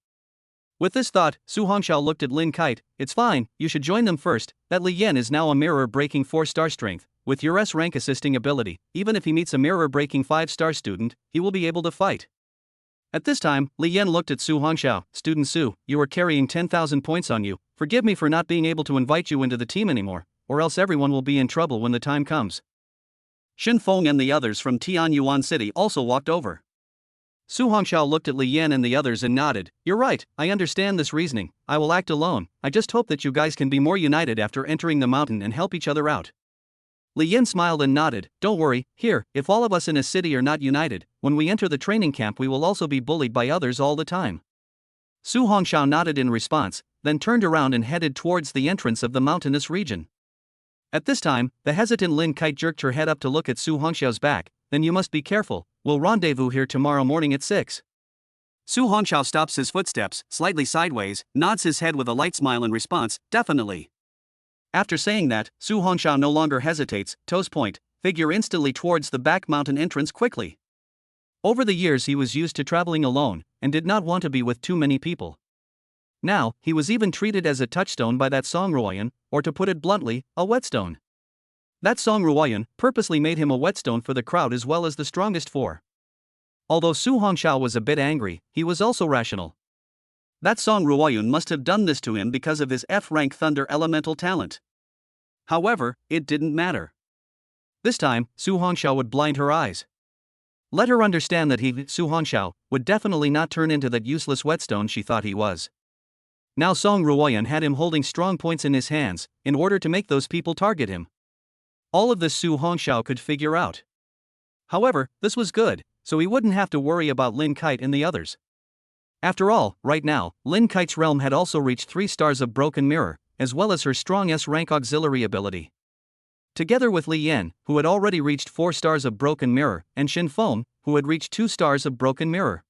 With this thought, Su Hongxiao looked at Lin Kite. "It's fine, you should join them first. That Li Yan is now a mirror-breaking 4-star strength. With your S-rank assisting ability, even if he meets a mirror-breaking 5-star student, he will be able to fight." At this time, Li Yan looked at Su Hongxiao. "Student Su, you are carrying 10,000 points on you. Forgive me for not being able to invite you into the team anymore, or else everyone will be in trouble when the time comes." Xin Feng and the others from Tian Yuan City also walked over. Su Hongxiao looked at Li Yan and the others and nodded. "You're right, I understand this reasoning. I will act alone. I just hope that you guys can be more united after entering the mountain and help each other out." Li Yan smiled and nodded. "Don't worry, here, if all of us in a city are not united, when we enter the training camp we will also be bullied by others all the time." Su Hongxiao nodded in response, then turned around and headed towards the entrance of the mountainous region. At this time, the hesitant Lin Kite jerked her head up to look at Su Hongxiao's back. "Then you must be careful, we'll rendezvous here tomorrow morning at 6. Su Hongxiao stops his footsteps, slightly sideways, nods his head with a light smile in response. "Definitely." After saying that, Su Hongxiao no longer hesitates, toes point, figure instantly towards the back mountain entrance quickly. Over the years he was used to traveling alone, and did not want to be with too many people. Now, he was even treated as a touchstone by that Song Ruoyan, or to put it bluntly, a whetstone. That Song Ruoyan purposely made him a whetstone for the crowd as well as the strongest 4. Although Su Hongxiao was a bit angry, he was also rational. That Song Ruoyan must have done this to him because of his F-rank thunder elemental talent. However, it didn't matter. This time, Su Hongxiao would blind her eyes. Let her understand that he, Su Hongxiao, would definitely not turn into that useless whetstone she thought he was. Now Song Ruoyan had him holding strong points in his hands, in order to make those people target him. All of this Su Hongxiao could figure out. However, this was good, so he wouldn't have to worry about Lin Kite and the others. After all, right now, Lin Kite's realm had also reached 3 stars of Broken Mirror, as well as her strong S-rank auxiliary ability. Together with Li Yan, who had already reached 4 stars of Broken Mirror, and Xin Feng, who had reached 2 stars of Broken Mirror.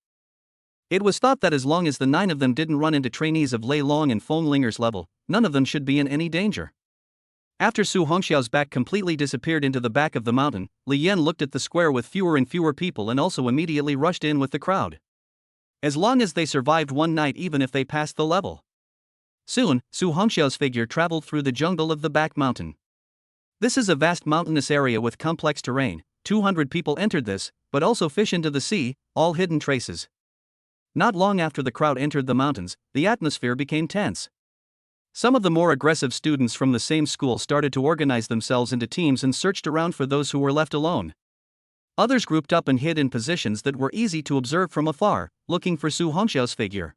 It was thought that as long as the 9 of them didn't run into trainees of Lei Long and Feng Linger's level, none of them should be in any danger. After Su Hongxiao's back completely disappeared into the back of the mountain, Li Yan looked at the square with fewer and fewer people and also immediately rushed in with the crowd. As long as they survived one night, even if they passed the level. Soon, Su Hongxiao's figure traveled through the jungle of the back mountain. This is a vast mountainous area with complex terrain. 200 people entered this, but also fish into the sea, all hidden traces. Not long after the crowd entered the mountains, the atmosphere became tense. Some of the more aggressive students from the same school started to organize themselves into teams and searched around for those who were left alone. Others grouped up and hid in positions that were easy to observe from afar, looking for Su Hongxiao's figure.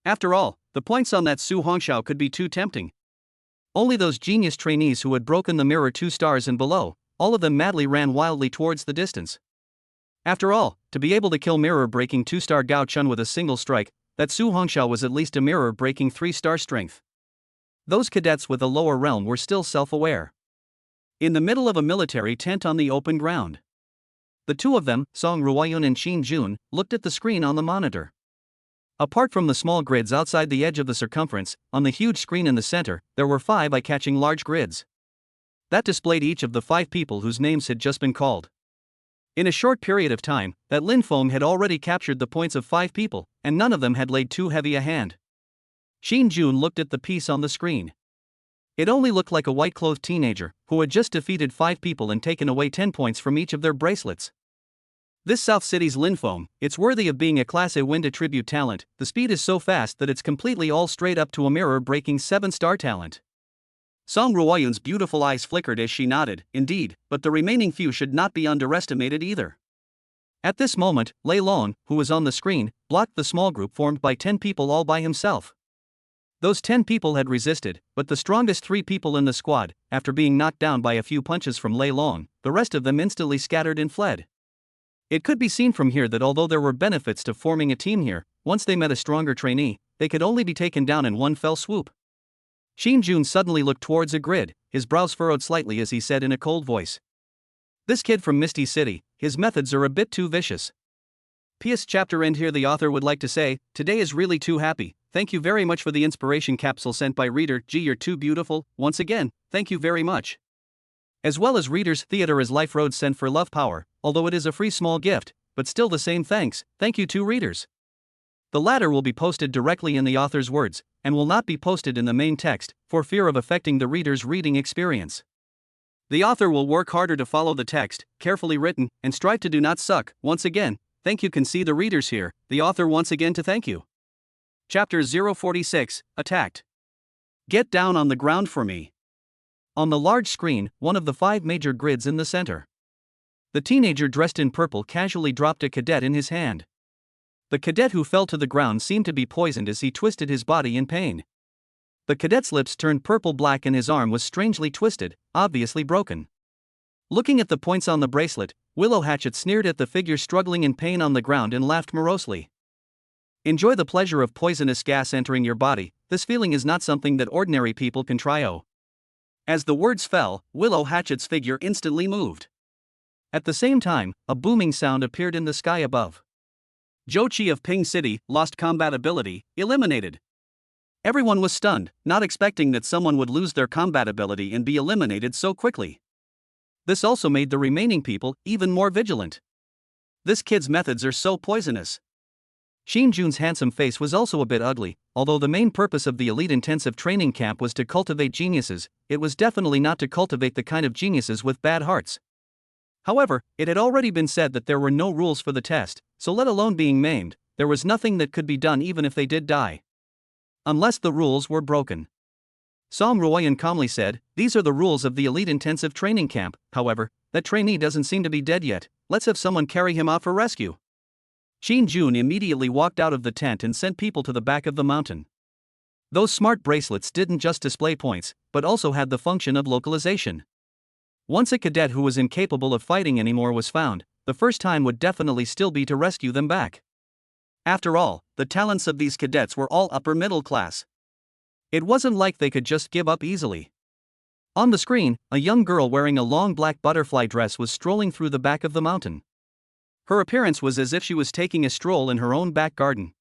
After all, the points on that Su Hongxiao could be too tempting. Only those genius trainees who had broken the mirror 2 stars and below, all of them madly ran wildly towards the distance. After all, to be able to kill mirror-breaking 2-star Gao Chun with a single strike, that Su Hongxiao was at least a mirror-breaking 3-star strength. Those cadets with a lower realm were still self-aware. In the middle of a military tent on the open ground, the two of them, Song Ruoyun and Qin Jun, looked at the screen on the monitor. Apart from the small grids outside the edge of the circumference, on the huge screen in the center, there were 5 eye-catching large grids that displayed each of the 5 people whose names had just been called. In a short period of time, that Lin Feng had already captured the points of 5 people, and none of them had laid too heavy a hand. Qin Jun looked at the piece on the screen. It only looked like a white-clothed teenager, who had just defeated 5 people and taken away 10 points from each of their bracelets. This South City's Lin Feng, it's worthy of being a Class A Wind attribute talent. The speed is so fast that it's completely all straight up to a mirror-breaking 7-star talent. Song Ruoyun's beautiful eyes flickered as she nodded, indeed, but the remaining few should not be underestimated either. At this moment, Lei Lon, who was on the screen, blocked the small group formed by 10 people all by himself. Those 10 people had resisted, but the strongest 3 people in the squad, after being knocked down by a few punches from Lei Lon, the rest of them instantly scattered and fled. It could be seen from here that although there were benefits to forming a team here, once they met a stronger trainee, they could only be taken down in one fell swoop. Qin Jun suddenly looked towards a grid, his brows furrowed slightly as he said in a cold voice. This kid from Misty City, his methods are a bit too vicious. PS chapter end here. The author would like to say, today is really too happy. Thank you very much for the inspiration capsule sent by reader G. You're too beautiful. Once again, thank you very much. As well as readers Theater is Life Road sent for love power, although it is a free small gift, but still the same thanks. Thank you to readers. The latter will be posted directly in the author's words, and will not be posted in the main text, for fear of affecting the reader's reading experience. The author will work harder to follow the text, carefully written, and strive to do not suck. Once again, thank you. Can see the readers here, the author once again to thank you. Chapter 046, Attacked. Get down on the ground for me. On the large screen, one of the 5 major grids in the center. The teenager dressed in purple casually dropped a cadet in his hand. The cadet who fell to the ground seemed to be poisoned as he twisted his body in pain. The cadet's lips turned purple-black and his arm was strangely twisted, obviously broken. Looking at the points on the bracelet, Willow Hatchet sneered at the figure struggling in pain on the ground and laughed morosely. Enjoy the pleasure of poisonous gas entering your body. This feeling is not something that ordinary people can try. As the words fell, Willow Hatchet's figure instantly moved. At the same time, a booming sound appeared in the sky above. Zhou Qi of Ping City lost combat ability, eliminated. Everyone was stunned, not expecting that someone would lose their combat ability and be eliminated so quickly. This also made the remaining people even more vigilant. This kid's methods are so poisonous. Qin Jun's handsome face was also a bit ugly. Although the main purpose of the elite intensive training camp was to cultivate geniuses, it was definitely not to cultivate the kind of geniuses with bad hearts. However, it had already been said that there were no rules for the test, so let alone being maimed, there was nothing that could be done even if they did die. Unless the rules were broken. Song Ruoyun calmly said, these are the rules of the elite intensive training camp. However, that trainee doesn't seem to be dead yet. Let's have someone carry him out for rescue. Qin Jun immediately walked out of the tent and sent people to the back of the mountain. Those smart bracelets didn't just display points, but also had the function of localization. Once a cadet who was incapable of fighting anymore was found, the first time would definitely still be to rescue them back. After all, the talents of these cadets were all upper middle class. It wasn't like they could just give up easily. On the screen, a young girl wearing a long black butterfly dress was strolling through the back of the mountain. Her appearance was as if she was taking a stroll in her own back garden.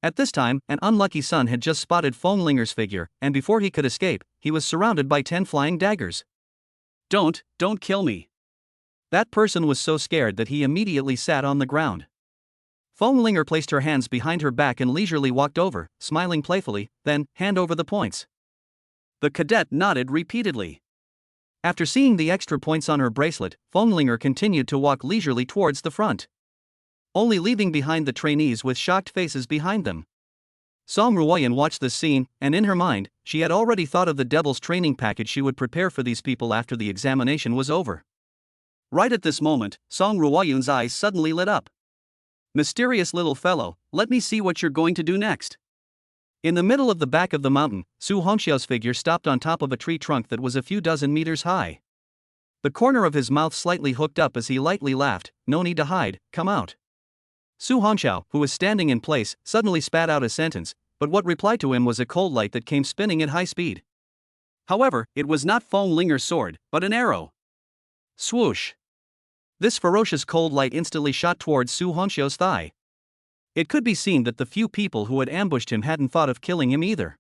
At this time, an unlucky son had just spotted Fenglinger's figure, and before he could escape, he was surrounded by 10 flying daggers. Don't kill me. That person was so scared that he immediately sat on the ground. Fenglinger placed her hands behind her back and leisurely walked over, smiling playfully, then, hand over the points. The cadet nodded repeatedly. After seeing the extra points on her bracelet, Fenglinger continued to walk leisurely towards the front, only leaving behind the trainees with shocked faces behind them. Song Ruoyun watched this scene, and in her mind, she had already thought of the devil's training package she would prepare for these people after the examination was over. Right at this moment, Song Ruoyun's eyes suddenly lit up. Mysterious little fellow, let me see what you're going to do next. In the middle of the back of the mountain, Su Hongxiao's figure stopped on top of a tree trunk that was a few dozen meters high. The corner of his mouth slightly hooked up as he lightly laughed. No need to hide, come out. Su Hongxiao, who was standing in place, suddenly spat out a sentence, but what replied to him was a cold light that came spinning at high speed. However, it was not Feng Linger's sword, but an arrow. Swoosh! This ferocious cold light instantly shot towards Su Hongxiao's thigh. It could be seen that the few people who had ambushed him hadn't thought of killing him either.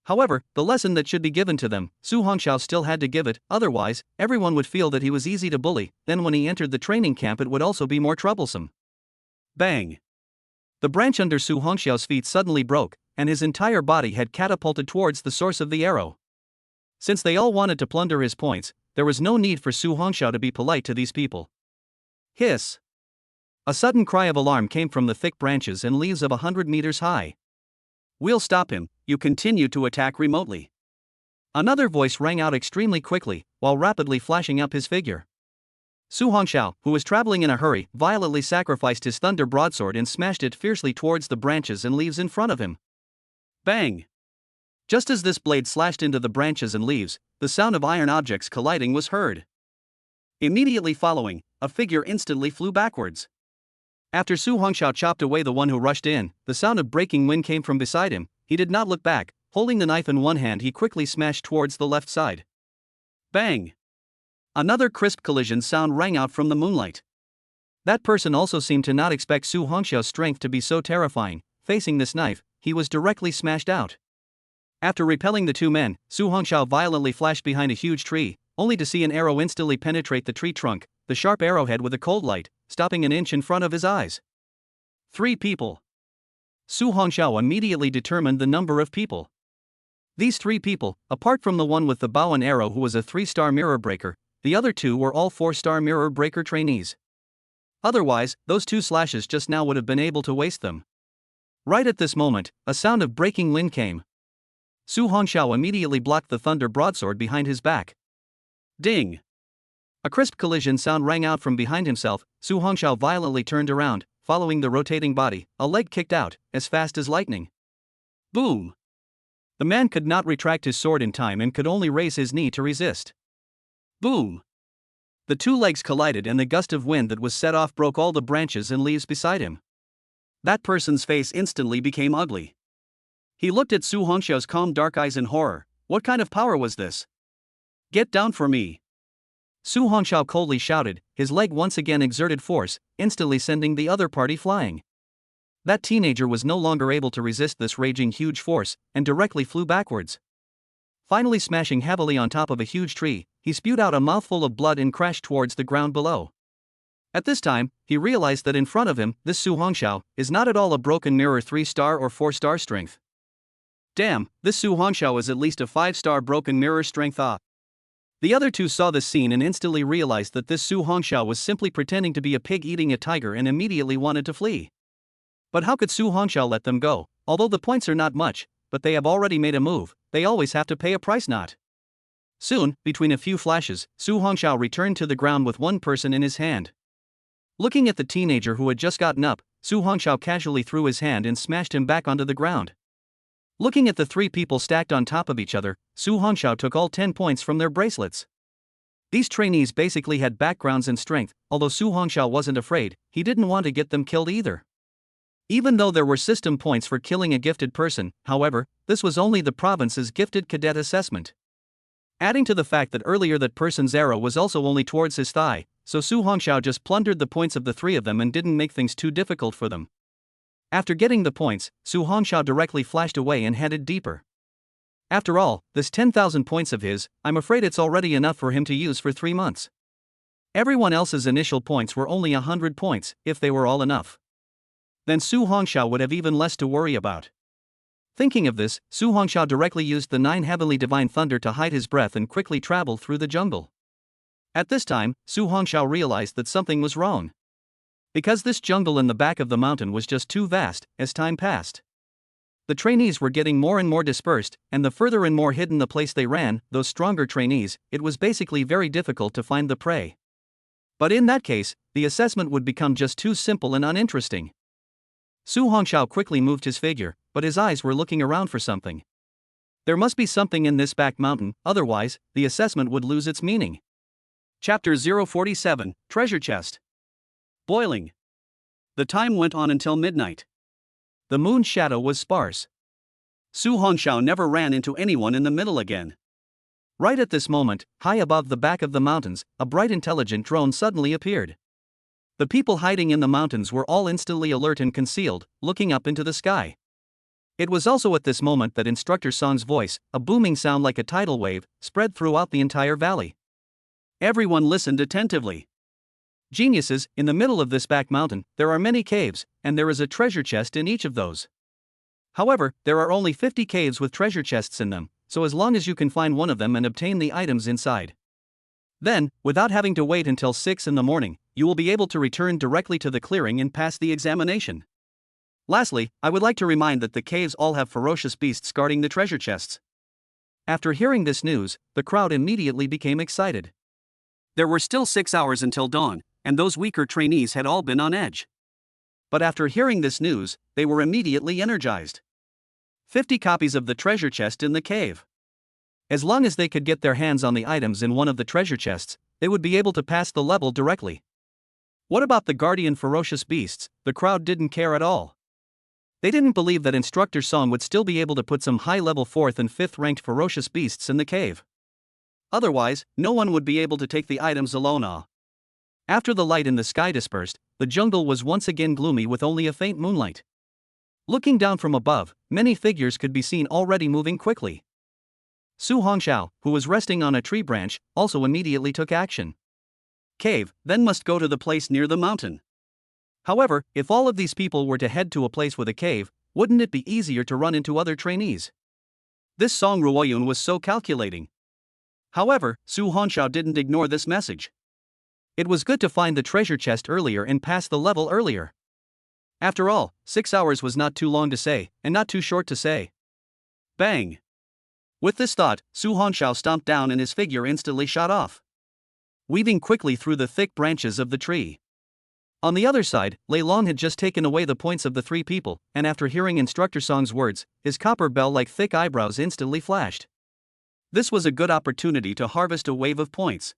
However, the lesson that should be given to them, Su Hongxiao still had to give it, otherwise, everyone would feel that he was easy to bully, then when he entered the training camp it would also be more troublesome. Bang! The branch under Su Hongxiao's feet suddenly broke, and his entire body had catapulted towards the source of the arrow. Since they all wanted to plunder his points, there was no need for Su Hongxiao to be polite to these people. Hiss! A sudden cry of alarm came from the thick branches and leaves of 100 meters high. We'll stop him, you continue to attack remotely. Another voice rang out extremely quickly, while rapidly flashing up his figure. Su Hongxiao, who was traveling in a hurry, violently sacrificed his thunder broadsword and smashed it fiercely towards the branches and leaves in front of him. Bang! Just as this blade slashed into the branches and leaves, the sound of iron objects colliding was heard. Immediately following, a figure instantly flew backwards. After Su Hongxiao chopped away the one who rushed in, the sound of breaking wind came from beside him. He did not look back. Holding the knife in one hand, he quickly smashed towards the left side. Bang! Another crisp collision sound rang out from the moonlight. That person also seemed to not expect Su Hongxiao's strength to be so terrifying. Facing this knife, he was directly smashed out. After repelling the two men, Su Hongxiao violently flashed behind a huge tree, only to see an arrow instantly penetrate the tree trunk, the sharp arrowhead with a cold light, stopping an inch in front of his eyes. 3 people. Su Hongxiao immediately determined the number of people. These 3 people, apart from the one with the bow and arrow who was a 3-star mirror breaker, the other 2 were all 4-star mirror breaker trainees. Otherwise, those 2 slashes just now would have been able to waste them. Right at this moment, a sound of breaking wind came. Su Hongxiao immediately blocked the thunder broadsword behind his back. Ding! A crisp collision sound rang out from behind himself. Su Hongxiao violently turned around, following the rotating body, a leg kicked out, as fast as lightning. Boom! The man could not retract his sword in time and could only raise his knee to resist. Boom! The 2 legs collided and the gust of wind that was set off broke all the branches and leaves beside him. That person's face instantly became ugly. He looked at Su Hongxiao's calm dark eyes in horror. What kind of power was this? Get down for me! Su Hongxiao coldly shouted, his leg once again exerted force, instantly sending the other party flying. That teenager was no longer able to resist this raging huge force, and directly flew backwards. Finally smashing heavily on top of a huge tree, he spewed out a mouthful of blood and crashed towards the ground below. At this time, he realized that in front of him, this Su Hongxiao is not at all a broken mirror 3-star or 4-star strength. Damn, this Su Hongxiao is at least a 5-star broken mirror strength. The other 2 saw this scene and instantly realized that this Su Hongxiao was simply pretending to be a pig eating a tiger and immediately wanted to flee. But how could Su Hongxiao let them go? Although the points are not much, but they have already made a move, they always have to pay a price not. Soon, between a few flashes, Su Hongxiao returned to the ground with one person in his hand. Looking at the teenager who had just gotten up, Su Hongxiao casually threw his hand and smashed him back onto the ground. Looking at the 3 people stacked on top of each other, Su Hongxiao took all 10 points from their bracelets. These trainees basically had backgrounds and strength. Although Su Hongxiao wasn't afraid, he didn't want to get them killed either. Even though there were system points for killing a gifted person, however, this was only the province's gifted cadet assessment. Adding to the fact that earlier that person's arrow was also only towards his thigh, so Su Hongxiao just plundered the points of the 3 of them and didn't make things too difficult for them. After getting the points, Su Hongxiao directly flashed away and headed deeper. After all, this 10,000 points of his, I'm afraid it's already enough for him to use for 3 months. Everyone else's initial points were only 100 points, if they were all enough. Then Su Hongxiao would have even less to worry about. Thinking of this, Su Hongxiao directly used the 9 heavenly divine thunder to hide his breath and quickly travel through the jungle. At this time, Su Hongxiao realized that something was wrong. Because this jungle in the back of the mountain was just too vast. As time passed, the trainees were getting more and more dispersed, and the further and more hidden the place they ran, those stronger trainees, it was basically very difficult to find the prey. But in that case, the assessment would become just too simple and uninteresting. Su Hongxiao quickly moved his figure, but his eyes were looking around for something. There must be something in this back mountain, otherwise, the assessment would lose its meaning. Chapter 047, Treasure Chest. Boiling. The time went on until midnight. The moon's shadow was sparse. Su Hongxiao never ran into anyone in the middle again. Right at this moment, high above the back of the mountains, a bright intelligent drone suddenly appeared. The people hiding in the mountains were all instantly alert and concealed, looking up into the sky. It was also at this moment that Instructor Song's voice, a booming sound like a tidal wave, spread throughout the entire valley. Everyone listened attentively. Geniuses, in the middle of this back mountain, there are many caves, and there is a treasure chest in each of those. However, there are only 50 caves with treasure chests in them, so as long as you can find one of them and obtain the items inside. Then, without having to wait until 6 in the morning, you will be able to return directly to the clearing and pass the examination. Lastly, I would like to remind that the caves all have ferocious beasts guarding the treasure chests. After hearing this news, the crowd immediately became excited. There were still 6 hours until dawn, and those weaker trainees had all been on edge. But after hearing this news, they were immediately energized. 50 copies of the treasure chest in the cave. As long as they could get their hands on the items in one of the treasure chests, they would be able to pass the level directly. What about the guardian ferocious beasts? The crowd didn't care at all. They didn't believe that Instructor Song would still be able to put some high-level 4th and 5th ranked ferocious beasts in the cave. Otherwise, no one would be able to take the items alone. After the light in the sky dispersed, the jungle was once again gloomy with only a faint moonlight. Looking down from above, many figures could be seen already moving quickly. Su Hongxiao, who was resting on a tree branch, also immediately took action. Cave, then must go to the place near the mountain. However, if all of these people were to head to a place with a cave, wouldn't it be easier to run into other trainees? This Song Ruoyun was so calculating. However, Su Hongxiao didn't ignore this message. It was good to find the treasure chest earlier and pass the level earlier. After all, 6 hours was not too long to say, and not too short to say. Bang! With this thought, Su Hongxiao stomped down and his figure instantly shot off, weaving quickly through the thick branches of the tree. On the other side, Lei Long had just taken away the points of the 3 people, and after hearing Instructor Song's words, his copper bell-like thick eyebrows instantly flashed. This was a good opportunity to harvest a wave of points.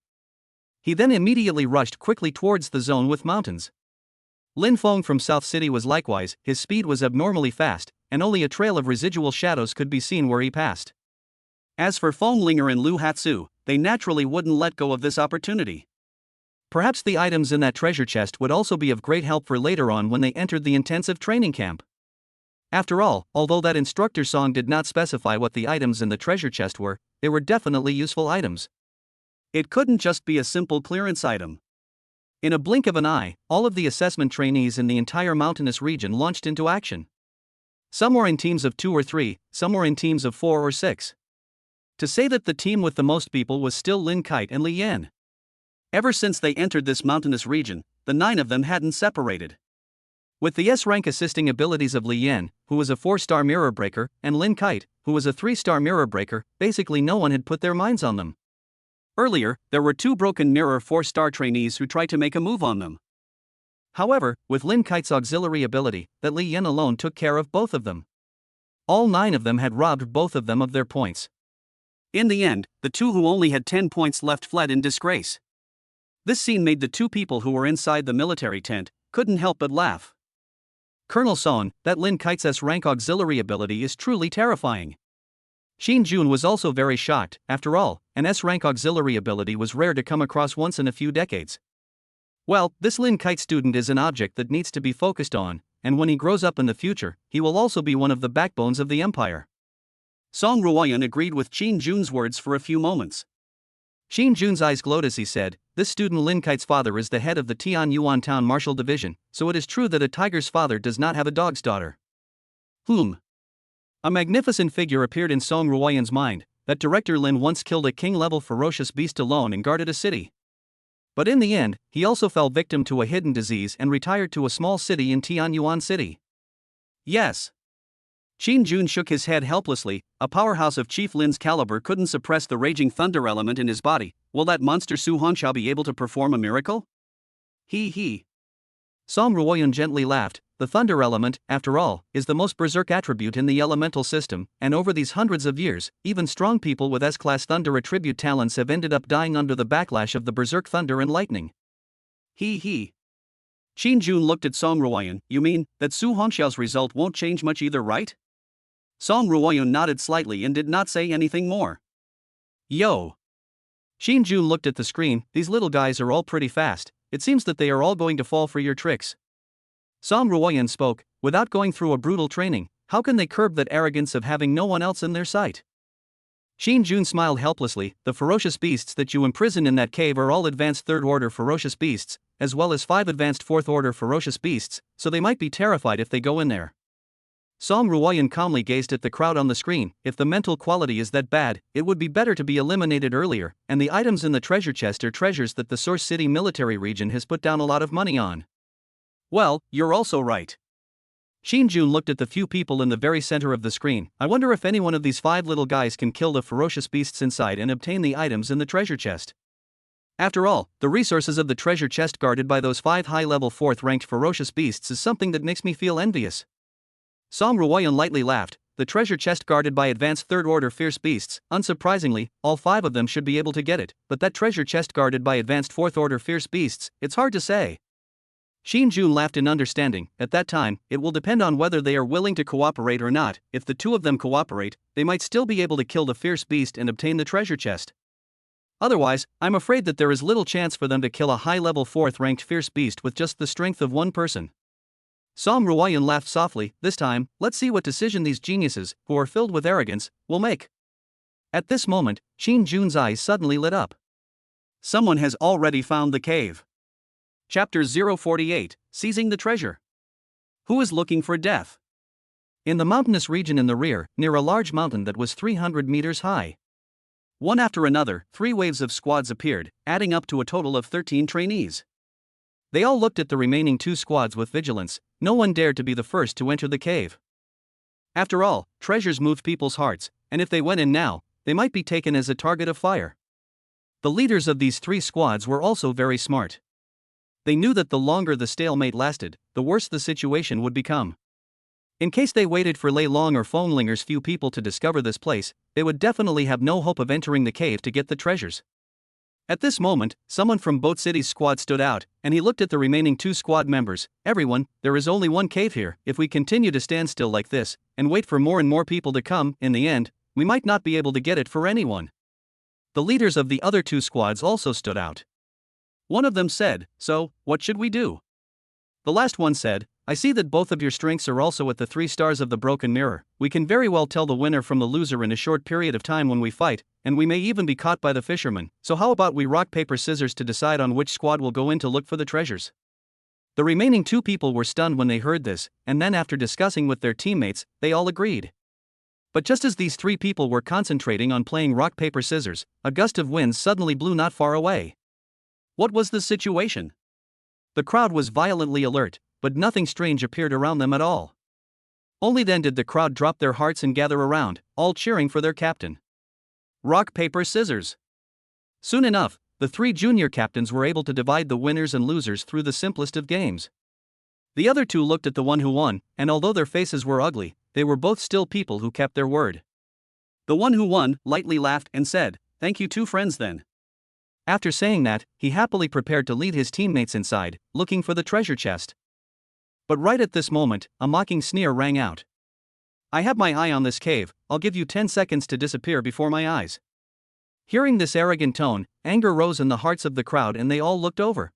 He then immediately rushed quickly towards the zone with mountains. Lin Feng from South City was likewise, his speed was abnormally fast, and only a trail of residual shadows could be seen where he passed. As for Feng Linger and Lu Hatsu, they naturally wouldn't let go of this opportunity. Perhaps the items in that treasure chest would also be of great help for later on when they entered the intensive training camp. After all, although that Instructor Song did not specify what the items in the treasure chest were, they were definitely useful items. It couldn't just be a simple clearance item. In a blink of an eye, all of the assessment trainees in the entire mountainous region launched into action. Some were in teams of 2 or 3, some were in teams of 4 or 6. To say that the team with the most people was still Lin Kite and Li Yan. Ever since they entered this mountainous region, the 9 of them hadn't separated. With the S-rank assisting abilities of Li Yan, who was a 4-star mirror breaker, and Lin Kite, who was a 3-star mirror breaker, basically no one had put their minds on them. Earlier, there were 2 broken mirror 4-star trainees who tried to make a move on them. However, with Lin Kite's auxiliary ability, that Li Yan alone took care of both of them. All 9 of them had robbed both of them of their points. In the end, the 2 who only had 10 points left fled in disgrace. This scene made the 2 people who were inside the military tent couldn't help but laugh. Colonel Son, that Lin Kite's S-rank auxiliary ability is truly terrifying. Xin Jun was also very shocked. After all, an S-rank auxiliary ability was rare to come across once in a few decades. Well, this Lin Kite student is an object that needs to be focused on, and when he grows up in the future, he will also be one of the backbones of the empire. Song Ruoyan agreed with Xin Jun's words for a few moments. Xin Jun's eyes glowed as he said, "This student Lin Kite's father is the head of the Tian Yuan Town Martial Division, so it is true that a tiger's father does not have a dog's daughter." A magnificent figure appeared in Song Ruoyan's mind, that Director Lin once killed a king-level ferocious beast alone and guarded a city. But in the end, he also fell victim to a hidden disease and retired to a small city in Tian Yuan City. Yes. Xin Jun shook his head helplessly. A powerhouse of Chief Lin's caliber couldn't suppress the raging thunder element in his body. Will that monster Su Hongxiao be able to perform a miracle? Hee hee. Song Ruoyun gently laughed. The thunder element, after all, is the most berserk attribute in the elemental system, and over these hundreds of years, even strong people with S-class thunder attribute talents have ended up dying under the backlash of the berserk thunder and lightning. Hee hee. Qin Jun looked at Song Ruoyun. You mean that Su Hongxiao's result won't change much either, right? Song Ruoyun nodded slightly and did not say anything more. Yo. Qin Jun looked at the screen. These little guys are all pretty fast. It seems that they are all going to fall for your tricks. Song Ruoyun spoke. Without going through a brutal training, how can they curb that arrogance of having no one else in their sight? Qin Jun smiled helplessly. The ferocious beasts that you imprison in that cave are all advanced third-order ferocious beasts, as well as 5 advanced fourth-order ferocious beasts, so they might be terrified if they go in there. Song Ruoyun calmly gazed at the crowd on the screen. If the mental quality is that bad, it would be better to be eliminated earlier, and the items in the treasure chest are treasures that the Source City military region has put down a lot of money on. Well, you're also right. Qin Jun looked at the few people in the very center of the screen. I wonder if any one of these 5 little guys can kill the ferocious beasts inside and obtain the items in the treasure chest. After all, the resources of the treasure chest guarded by those 5 high-level 4th-ranked ferocious beasts is something that makes me feel envious. Song Ruoyun lightly laughed. The treasure chest guarded by advanced third-order fierce beasts, unsurprisingly, all 5 of them should be able to get it, but that treasure chest guarded by advanced 4th-order fierce beasts, it's hard to say. Qin Jun laughed in understanding. At that time, it will depend on whether they are willing to cooperate or not. If the 2 of them cooperate, they might still be able to kill the fierce beast and obtain the treasure chest. Otherwise, I'm afraid that there is little chance for them to kill a high-level 4th-ranked fierce beast with just the strength of one person. Song Ruoyun laughed softly. This time, let's see what decision these geniuses, who are filled with arrogance, will make. At this moment, Qin Jun's eyes suddenly lit up. Someone has already found the cave. Chapter 048, Seizing the Treasure. Who is looking for death? In the mountainous region in the rear, near a large mountain that was 300 meters high. One after another, 3 waves of squads appeared, adding up to a total of 13 trainees. They all looked at the remaining 2 squads with vigilance. No one dared to be the first to enter the cave. After all, treasures move people's hearts, and if they went in now, they might be taken as a target of fire. The leaders of these 3 squads were also very smart. They knew that the longer the stalemate lasted, the worse the situation would become. In case they waited for Lei Long or Fenglinger's few people to discover this place, they would definitely have no hope of entering the cave to get the treasures. At this moment, someone from Boat City's squad stood out, and he looked at the remaining 2 squad members. Everyone, there is only one cave here. If we continue to stand still like this, and wait for more and more people to come, in the end, we might not be able to get it for anyone. The leaders of the other 2 squads also stood out. One of them said, "So, what should we do?" The last one said, "I see that both of your strengths are also at the 3 stars of the broken mirror. We can very well tell the winner from the loser in a short period of time when we fight, and we may even be caught by the fishermen. So how about we rock paper scissors to decide on which squad will go in to look for the treasures?" The remaining 2 people were stunned when they heard this, and then after discussing with their teammates, they all agreed. But just as these 3 people were concentrating on playing rock paper scissors, a gust of wind suddenly blew not far away. What was the situation? The crowd was violently alert, but nothing strange appeared around them at all. Only then did the crowd drop their hearts and gather around, all cheering for their captain. Rock, paper, scissors. Soon enough, the 3 junior captains were able to divide the winners and losers through the simplest of games. The other 2 looked at the one who won, and although their faces were ugly, they were both still people who kept their word. The one who won lightly laughed and said, "Thank you 2 friends then." After saying that, he happily prepared to lead his teammates inside, looking for the treasure chest. But right at this moment, a mocking sneer rang out. "I have my eye on this cave, I'll give you 10 seconds to disappear before my eyes." Hearing this arrogant tone, anger rose in the hearts of the crowd and they all looked over.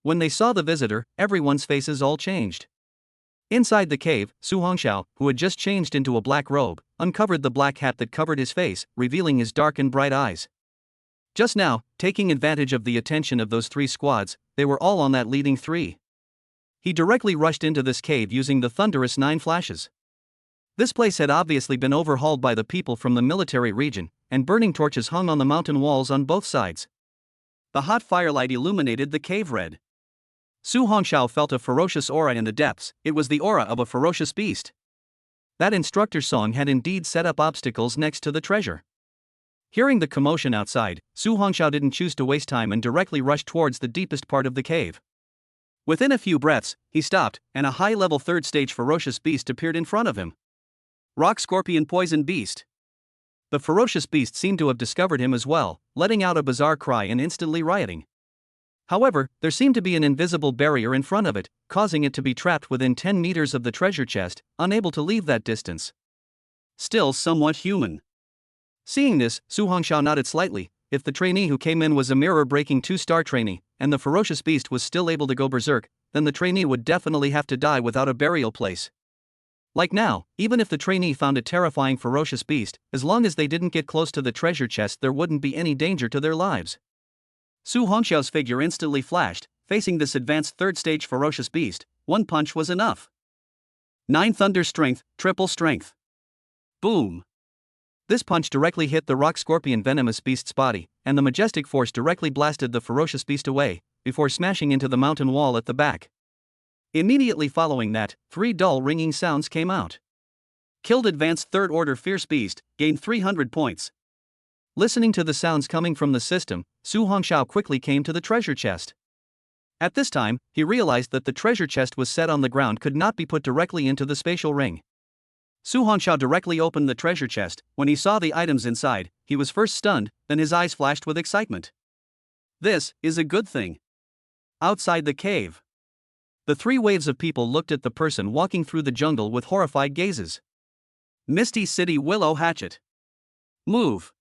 When they saw the visitor, everyone's faces all changed. Inside the cave, Su Hongxiao, who had just changed into a black robe, uncovered the black hat that covered his face, revealing his dark and bright eyes. Just now, taking advantage of the attention of those 3 squads, they were all on that leading 3. He directly rushed into this cave using the thunderous 9 flashes. This place had obviously been overhauled by the people from the military region, and burning torches hung on the mountain walls on both sides. The hot firelight illuminated the cave red. Su Hongxiao felt a ferocious aura in the depths. It was the aura of a ferocious beast. That instructor Song had indeed set up obstacles next to the treasure. Hearing the commotion outside, Su Hongxiao didn't choose to waste time and directly rushed towards the deepest part of the cave. Within a few breaths, he stopped, and a high-level third-stage ferocious beast appeared in front of him. Rock Scorpion Poison Beast. The ferocious beast seemed to have discovered him as well, letting out a bizarre cry and instantly rioting. However, there seemed to be an invisible barrier in front of it, causing it to be trapped within 10 meters of the treasure chest, unable to leave that distance. Still somewhat human. Seeing this, Su Hongxiao nodded slightly. If the trainee who came in was a mirror-breaking 2-star trainee, and the ferocious beast was still able to go berserk, then the trainee would definitely have to die without a burial place. Like now, even if the trainee found a terrifying ferocious beast, as long as they didn't get close to the treasure chest there wouldn't be any danger to their lives. Su Hongxiao's figure instantly flashed. Facing this advanced third-stage ferocious beast, one punch was enough. 9 Thunder Strength, Triple Strength. Boom! This punch directly hit the rock scorpion venomous beast's body, and the majestic force directly blasted the ferocious beast away, before smashing into the mountain wall at the back. Immediately following that, 3 dull ringing sounds came out. Killed advanced third-order fierce beast, gained 300 points. Listening to the sounds coming from the system, Su Hongxiao quickly came to the treasure chest. At this time, he realized that the treasure chest was set on the ground, could not be put directly into the spatial ring. Su Hongxiao directly opened the treasure chest. When he saw the items inside, he was first stunned, then his eyes flashed with excitement. This is a good thing. Outside the cave, the 3 waves of people looked at the person walking through the jungle with horrified gazes. Misty City Willow Hatchet. Move.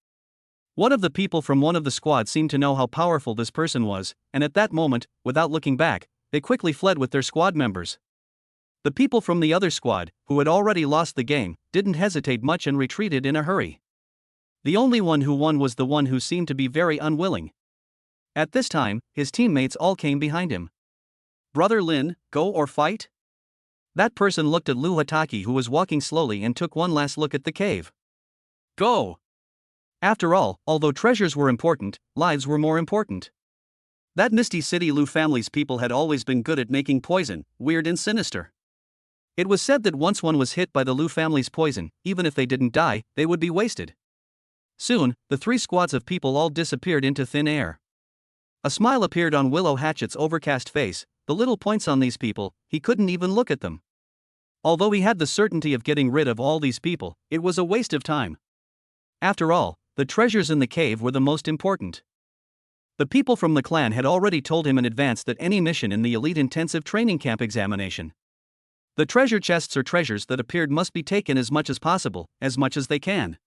One of the people from one of the squad seemed to know how powerful this person was, and at that moment, without looking back, they quickly fled with their squad members. The people from the other squad, who had already lost the game, didn't hesitate much and retreated in a hurry. The only one who won was the one who seemed to be very unwilling. At this time, his teammates all came behind him. Brother Lin, go or fight? That person looked at Lu Hataki, who was walking slowly, and took one last look at the cave. Go! After all, although treasures were important, lives were more important. That Misty City Lu family's people had always been good at making poison, weird and sinister. It was said that once one was hit by the Lu family's poison, even if they didn't die, they would be wasted. Soon, the 3 squads of people all disappeared into thin air. A smile appeared on Willow Hatchet's overcast face. The little points on these people, he couldn't even look at them. Although he had the certainty of getting rid of all these people, it was a waste of time. After all, the treasures in the cave were the most important. The people from the clan had already told him in advance that any mission in the elite intensive training camp examination, the treasure chests or treasures that appeared must be taken as much as possible, as much as they can.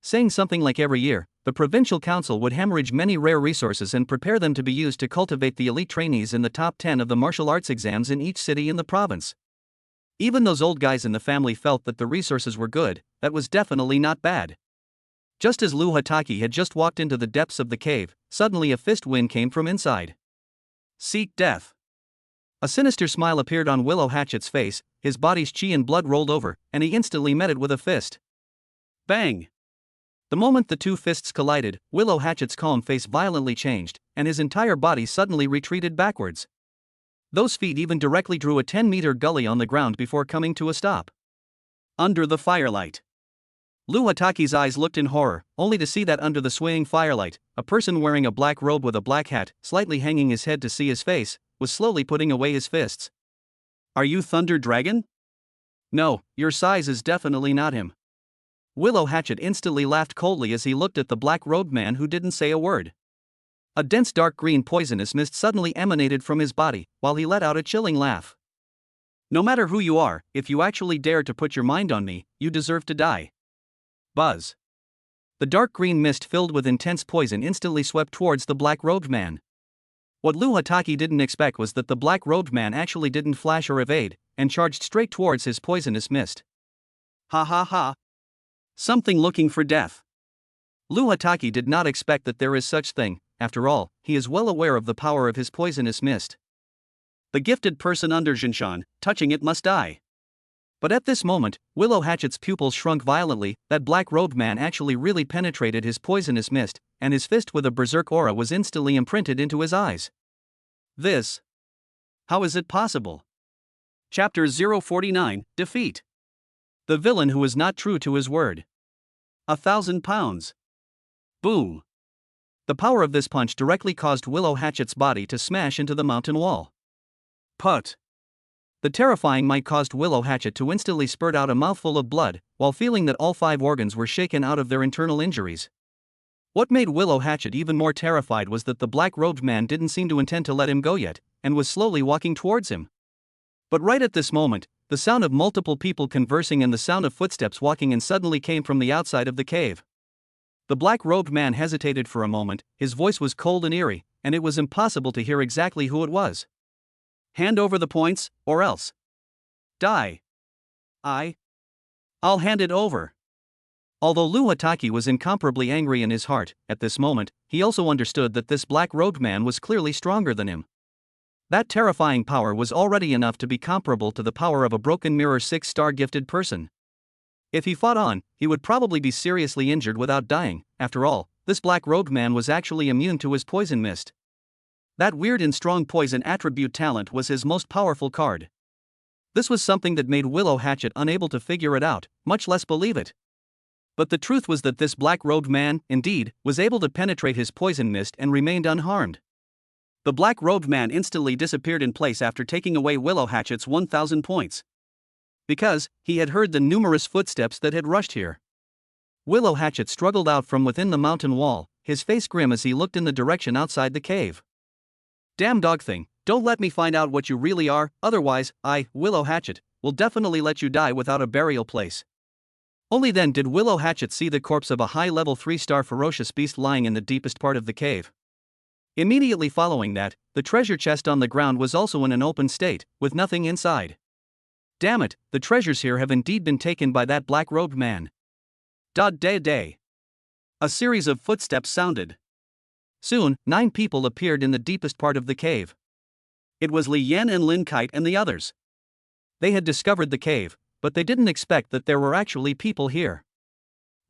Saying something like every year, the provincial council would hemorrhage many rare resources and prepare them to be used to cultivate the elite trainees in the top 10 of the martial arts exams in each city in the province. Even those old guys in the family felt that the resources were good. That was definitely not bad. Just as Lu Hataki had just walked into the depths of the cave, suddenly a fist wind came from inside. Seek death. A sinister smile appeared on Willow Hatchet's face. His body's chi and blood rolled over, and he instantly met it with a fist. Bang! The moment the 2 fists collided, Willow Hatchet's calm face violently changed, and his entire body suddenly retreated backwards. Those feet even directly drew a 10-meter gully on the ground before coming to a stop. Under the firelight, Lu Hataki's eyes looked in horror, only to see that under the swaying firelight, a person wearing a black robe with a black hat, slightly hanging his head to see his face, was slowly putting away his fists. Are you Thunder Dragon? No, your size is definitely not him. Willow Hatchet instantly laughed coldly as he looked at the black-robed man who didn't say a word. A dense dark green poisonous mist suddenly emanated from his body, while he let out a chilling laugh. No matter who you are, if you actually dare to put your mind on me, you deserve to die. Buzz. The dark green mist filled with intense poison instantly swept towards the black-robed man. What Lu Hataki didn't expect was that the black-robed man actually didn't flash or evade, and charged straight towards his poisonous mist. Ha ha ha. Something looking for death. Lu Hataki did not expect that there is such thing. After all, he is well aware of the power of his poisonous mist. The gifted person under Jinshan, touching it must die. But at this moment, Willow Hatchet's pupils shrunk violently. That black-robed man actually really penetrated his poisonous mist, and his fist with a berserk aura was instantly imprinted into his eyes. This. How is it possible? Chapter 049, Defeat. The villain who is not true to his word. 1,000 pounds. Boom. The power of this punch directly caused Willow Hatchet's body to smash into the mountain wall. Put. The terrifying might caused Willow Hatchet to instantly spurt out a mouthful of blood, while feeling that all 5 organs were shaken out of their internal injuries. What made Willow Hatchet even more terrified was that the black-robed man didn't seem to intend to let him go yet, and was slowly walking towards him. But right at this moment, the sound of multiple people conversing and the sound of footsteps walking in suddenly came from the outside of the cave. The black-robed man hesitated for a moment, his voice was cold and eerie, and it was impossible to hear exactly who it was. Hand over the points, or else die. I'll hand it over. Although Luhataki was incomparably angry in his heart, at this moment, he also understood that this black-robed man was clearly stronger than him. That terrifying power was already enough to be comparable to the power of a broken mirror 6-star gifted person. If he fought on, he would probably be seriously injured without dying. After all, this black-robed man was actually immune to his poison mist. That weird and strong poison attribute talent was his most powerful card. This was something that made Willow Hatchet unable to figure it out, much less believe it. But the truth was that this black-robed man, indeed, was able to penetrate his poison mist and remained unharmed. The black-robed man instantly disappeared in place after taking away Willow Hatchet's 1,000 points. Because he had heard the numerous footsteps that had rushed here. Willow Hatchet struggled out from within the mountain wall, his face grim as he looked in the direction outside the cave. Damn dog thing, don't let me find out what you really are, otherwise, Willow Hatchet, will definitely let you die without a burial place. Only then did Willow Hatchet see the corpse of a high-level 3-star ferocious beast lying in the deepest part of the cave. Immediately following that, the treasure chest on the ground was also in an open state, with nothing inside. Damn it, the treasures here have indeed been taken by that black-robed man. Day. A series of footsteps sounded. Soon, 9 people appeared in the deepest part of the cave. It was Li Yan and Lin Kite and the others. They had discovered the cave, but they didn't expect that there were actually people here.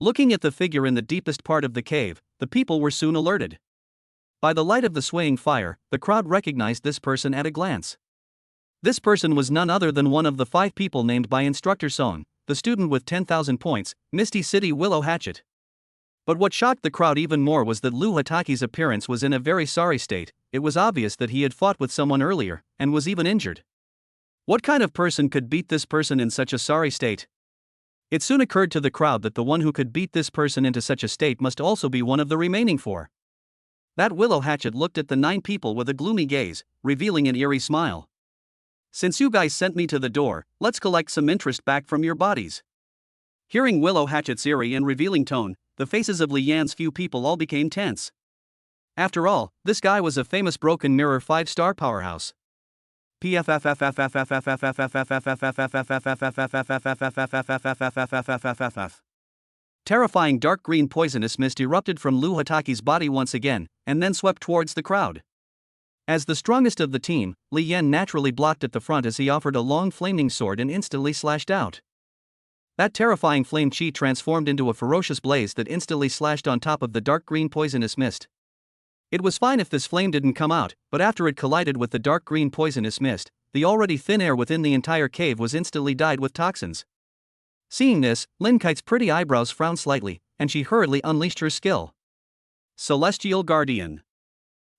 Looking at the figure in the deepest part of the cave, the people were soon alerted. By the light of the swaying fire, the crowd recognized this person at a glance. This person was none other than one of the 5 people named by Instructor Song, the student with 10,000 points, Misty City Willow Hatchet. But what shocked the crowd even more was that Luhataki's appearance was in a very sorry state. It was obvious that he had fought with someone earlier, and was even injured. What kind of person could beat this person in such a sorry state? It soon occurred to the crowd that the one who could beat this person into such a state must also be one of the remaining 4. That Willow Hatchet looked at the 9 people with a gloomy gaze, revealing an eerie smile. Since you guys sent me to the door, let's collect some interest back from your bodies. Hearing Willow Hatchet's eerie and revealing tone, the faces of Li Yan's few people all became tense. After all, this guy was a famous broken mirror 5-star powerhouse. Terrifying dark green poisonous mist erupted from Luhataki's body once again, and then swept towards the crowd. As the strongest of the team, Li Yan naturally blocked at the front as he offered a long flaming sword and instantly slashed out. That terrifying flame chi transformed into a ferocious blaze that instantly slashed on top of the dark green poisonous mist. It was fine if this flame didn't come out, but after it collided with the dark green poisonous mist, the already thin air within the entire cave was instantly dyed with toxins. Seeing this, Lin Kite's pretty eyebrows frowned slightly, and she hurriedly unleashed her skill. Celestial Guardian.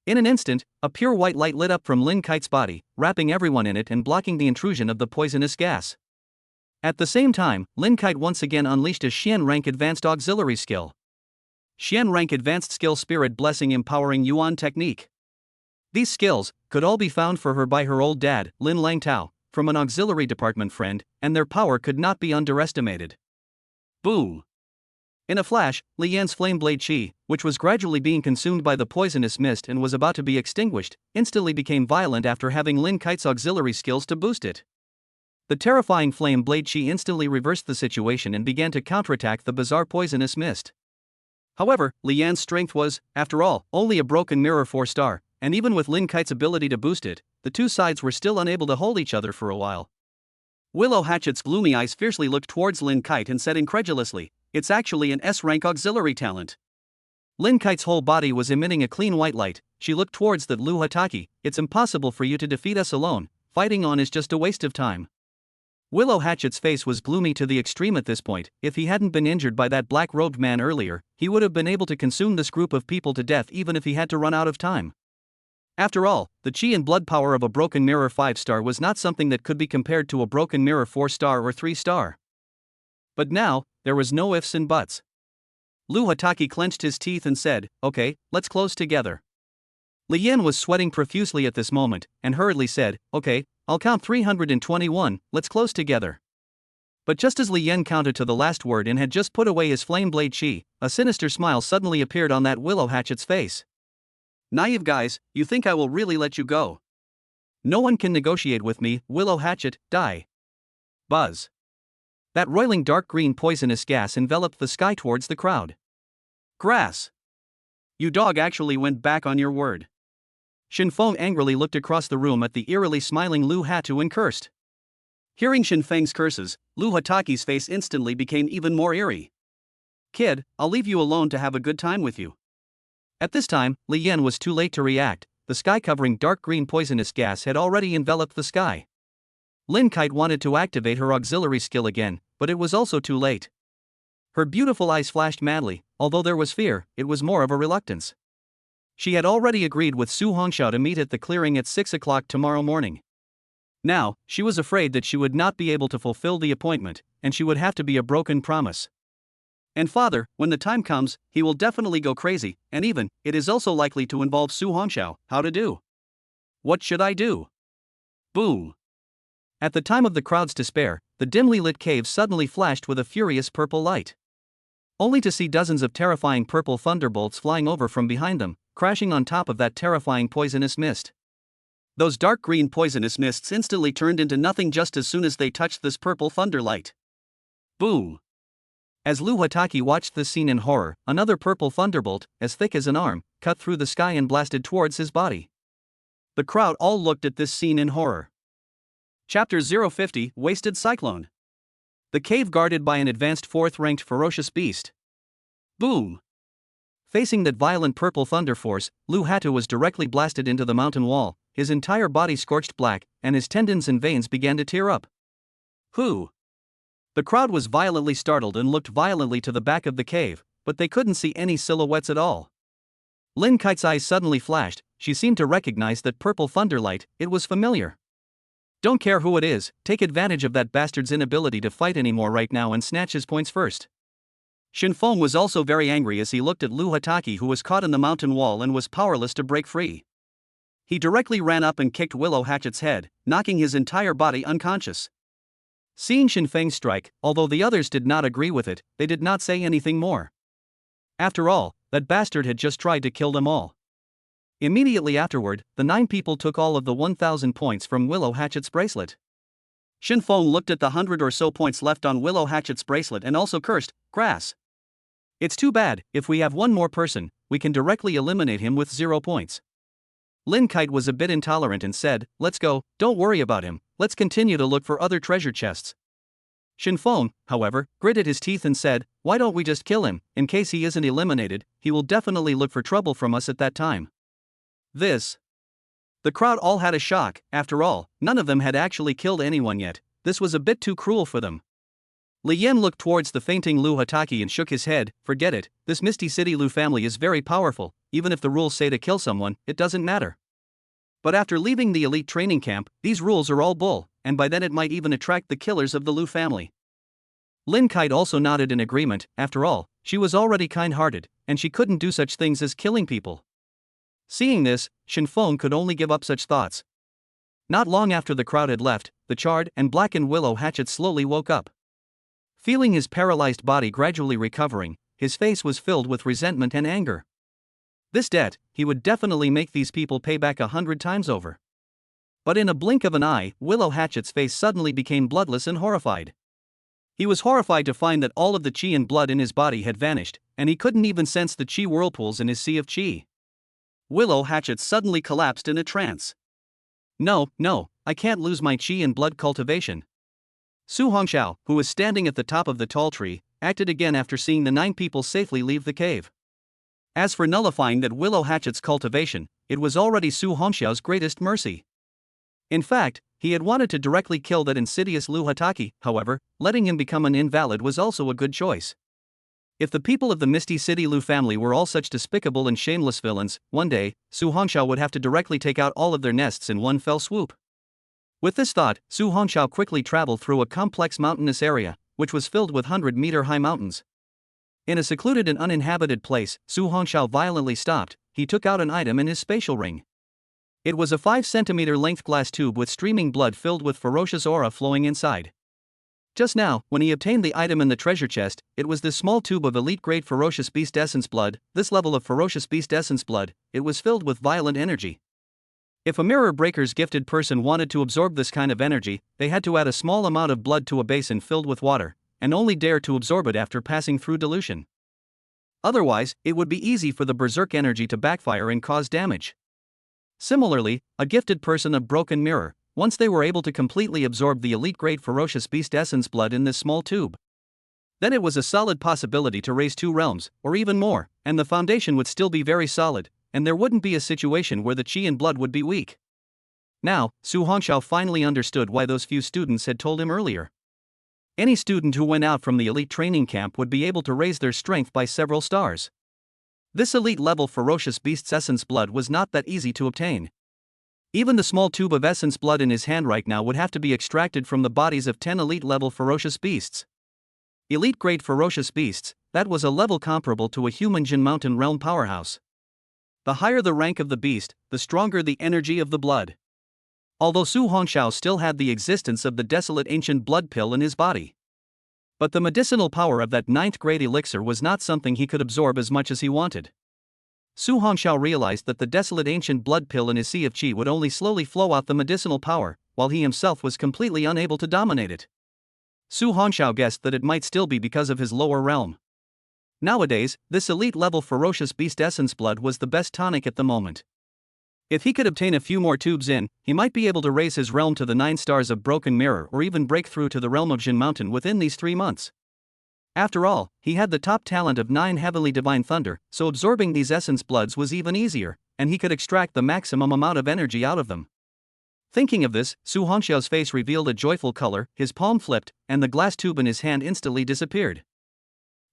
In an instant, a pure white light lit up from Lin Kite's body, wrapping everyone in it and blocking the intrusion of the poisonous gas. At the same time, Lin Kite once again unleashed a Xian rank advanced auxiliary skill. Xian rank advanced skill Spirit Blessing Empowering Yuan Technique. These skills could all be found for her by her old dad, Lin Langtao, from an auxiliary department friend, and their power could not be underestimated. Boom! In a flash, Li Yan's flame blade chi, which was gradually being consumed by the poisonous mist and was about to be extinguished, instantly became violent after having Lin Kite's auxiliary skills to boost it. The terrifying flame blade chi instantly reversed the situation and began to counterattack the bizarre poisonous mist. However, Li Yan's strength was, after all, only a broken mirror 4-star, and even with Lin Kite's ability to boost it, the two sides were still unable to hold each other for a while. Willow Hatchet's gloomy eyes fiercely looked towards Lin Kite and said incredulously, "It's actually an S-rank auxiliary talent." Lin Kite's whole body was emitting a clean white light. She looked towards that Luhataki. "It's impossible for you to defeat us alone. Fighting on is just a waste of time." Willow Hatchet's face was gloomy to the extreme at this point. If he hadn't been injured by that black-robed man earlier, he would have been able to consume this group of people to death even if he had to run out of time. After all, the chi and blood power of a broken mirror 5-star was not something that could be compared to a broken mirror 4-star or 3-star. But now, there was no ifs and buts. Lu Hataki clenched his teeth and said, "Okay, let's close together." Li Yan was sweating profusely at this moment, and hurriedly said, "Okay, I'll count 321, let's close together." But just as Li Yan counted to the last word and had just put away his flame blade chi, a sinister smile suddenly appeared on that willow hatchet's face. Naive guys, you think I will really let you go? No one can negotiate with me, willow hatchet, die. Buzz. That roiling dark green poisonous gas enveloped the sky towards the crowd. Grass. You dog actually went back on your word. Shinfeng angrily looked across the room at the eerily smiling Lu Hatu and cursed. Hearing Shinfeng's curses, Lu Hataki's face instantly became even more eerie. Kid, I'll leave you alone to have a good time with you. At this time, Li Yan was too late to react. The sky-covering dark green poisonous gas had already enveloped the sky. Lin Kite wanted to activate her auxiliary skill again, but it was also too late. Her beautiful eyes flashed madly. Although there was fear, it was more of a reluctance. She had already agreed with Su Hongxiao to meet at the clearing at 6 o'clock tomorrow morning. Now, she was afraid that she would not be able to fulfill the appointment, and she would have to be a broken promise. And father, when the time comes, he will definitely go crazy, and even, it is also likely to involve Su Hongxiao. How to do? What should I do? Boom. At the time of the crowd's despair, the dimly lit cave suddenly flashed with a furious purple light. Only to see dozens of terrifying purple thunderbolts flying over from behind them, crashing on top of that terrifying poisonous mist. Those dark green poisonous mists instantly turned into nothing just as soon as they touched this purple thunderlight. Boom. As Lu Hataki watched this scene in horror, another purple thunderbolt, as thick as an arm, cut through the sky and blasted towards his body. The crowd all looked at this scene in horror. Chapter 050, Wasted Cyclone. The cave guarded by an advanced 4th-ranked ferocious beast. Boom. Facing that violent purple thunder force, Lu Hatu was directly blasted into the mountain wall, his entire body scorched black, and his tendons and veins began to tear up. Who? The crowd was violently startled and looked violently to the back of the cave, but they couldn't see any silhouettes at all. Lin Kite's eyes suddenly flashed. She seemed to recognize that purple thunderlight. It was familiar. Don't care who it is, take advantage of that bastard's inability to fight anymore right now and snatch his points first. Shinfeng was also very angry as he looked at Lu Hataki, who was caught in the mountain wall and was powerless to break free. He directly ran up and kicked Willow Hatchet's head, knocking his entire body unconscious. Seeing Shinfeng's strike, although the others did not agree with it, they did not say anything more. After all, that bastard had just tried to kill them all. Immediately afterward, the 9 people took all of the 1,000 points from Willow Hatchet's bracelet. Shinfeng looked at the 100 or so points left on Willow Hatchet's bracelet and also cursed, "Grass. It's too bad, if we have one more person, we can directly eliminate him with 0 points. Lin Kite was a bit intolerant and said, "Let's go, don't worry about him, let's continue to look for other treasure chests." Shinfeng, however, gritted his teeth and said, "Why don't we just kill him? In case he isn't eliminated, he will definitely look for trouble from us at that time." This. The crowd all had a shock. After all, none of them had actually killed anyone yet. This was a bit too cruel for them. Li Yan looked towards the fainting Lu Hataki and shook his head. "Forget it, this Misty City Lu family is very powerful, even if the rules say to kill someone, it doesn't matter." But after leaving the elite training camp, these rules are all bull, and by then it might even attract the killers of the Lu family. Lin Kite also nodded in agreement. After all, she was already kind-hearted, and she couldn't do such things as killing people. Seeing this, Shinfeng could only give up such thoughts. Not long after the crowd had left, the charred and blackened Willow Hatchet slowly woke up. Feeling his paralyzed body gradually recovering, his face was filled with resentment and anger. This debt, he would definitely make these people pay back 100 times over. But in a blink of an eye, Willow Hatchet's face suddenly became bloodless and horrified. He was horrified to find that all of the chi and blood in his body had vanished, and he couldn't even sense the chi whirlpools in his sea of chi. Willow Hatchet suddenly collapsed in a trance. No, I can't lose my chi and blood cultivation. Su Hongxiao, who was standing at the top of the tall tree, acted again after seeing the 9 people safely leave the cave. As for nullifying that Willow Hatchet's cultivation, it was already Su Hongxiao's greatest mercy. In fact, he had wanted to directly kill that insidious Lu Hataki. However, letting him become an invalid was also a good choice. If the people of the Misty City Lu family were all such despicable and shameless villains, one day, Su Hongxiao would have to directly take out all of their nests in one fell swoop. With this thought, Su Hongxiao quickly traveled through a complex mountainous area, which was filled with 100-meter-high mountains. In a secluded and uninhabited place, Su Hongxiao violently stopped. He took out an item in his spatial ring. It was a 5-centimeter length glass tube with streaming blood filled with ferocious aura flowing inside. Just now, when he obtained the item in the treasure chest, it was this small tube of elite-grade ferocious beast essence blood. This level of ferocious beast essence blood, it was filled with violent energy. If a mirror breaker's gifted person wanted to absorb this kind of energy, they had to add a small amount of blood to a basin filled with water, and only dare to absorb it after passing through dilution. Otherwise, it would be easy for the berserk energy to backfire and cause damage. Similarly, a gifted person of broken mirror, once they were able to completely absorb the elite-grade ferocious beast essence blood in this small tube, then it was a solid possibility to raise 2 realms, or even more, and the foundation would still be very solid, and there wouldn't be a situation where the chi and blood would be weak. Now, Su Hongxiao finally understood why those few students had told him earlier. Any student who went out from the elite training camp would be able to raise their strength by several stars. This elite-level ferocious beast's essence blood was not that easy to obtain. Even the small tube of essence blood in his hand right now would have to be extracted from the bodies of 10 elite-level ferocious beasts. Elite-grade ferocious beasts, that was a level comparable to a human Jin Mountain realm powerhouse. The higher the rank of the beast, the stronger the energy of the blood. Although Su Hongxiao still had the existence of the desolate ancient blood pill in his body. But the medicinal power of that 9th grade elixir was not something he could absorb as much as he wanted. Su Hongxiao realized that the desolate ancient blood pill in his sea of qi would only slowly flow out the medicinal power, while he himself was completely unable to dominate it. Su Hongxiao guessed that it might still be because of his lower realm. Nowadays, this elite-level ferocious beast essence blood was the best tonic at the moment. If he could obtain a few more tubes in, he might be able to raise his realm to the 9 stars of Broken Mirror or even break through to the realm of Jin Mountain within these 3 months. After all, he had the top talent of 9 Heavenly Divine Thunder, so absorbing these essence bloods was even easier, and he could extract the maximum amount of energy out of them. Thinking of this, Su Hongxiao's face revealed a joyful color, his palm flipped, and the glass tube in his hand instantly disappeared.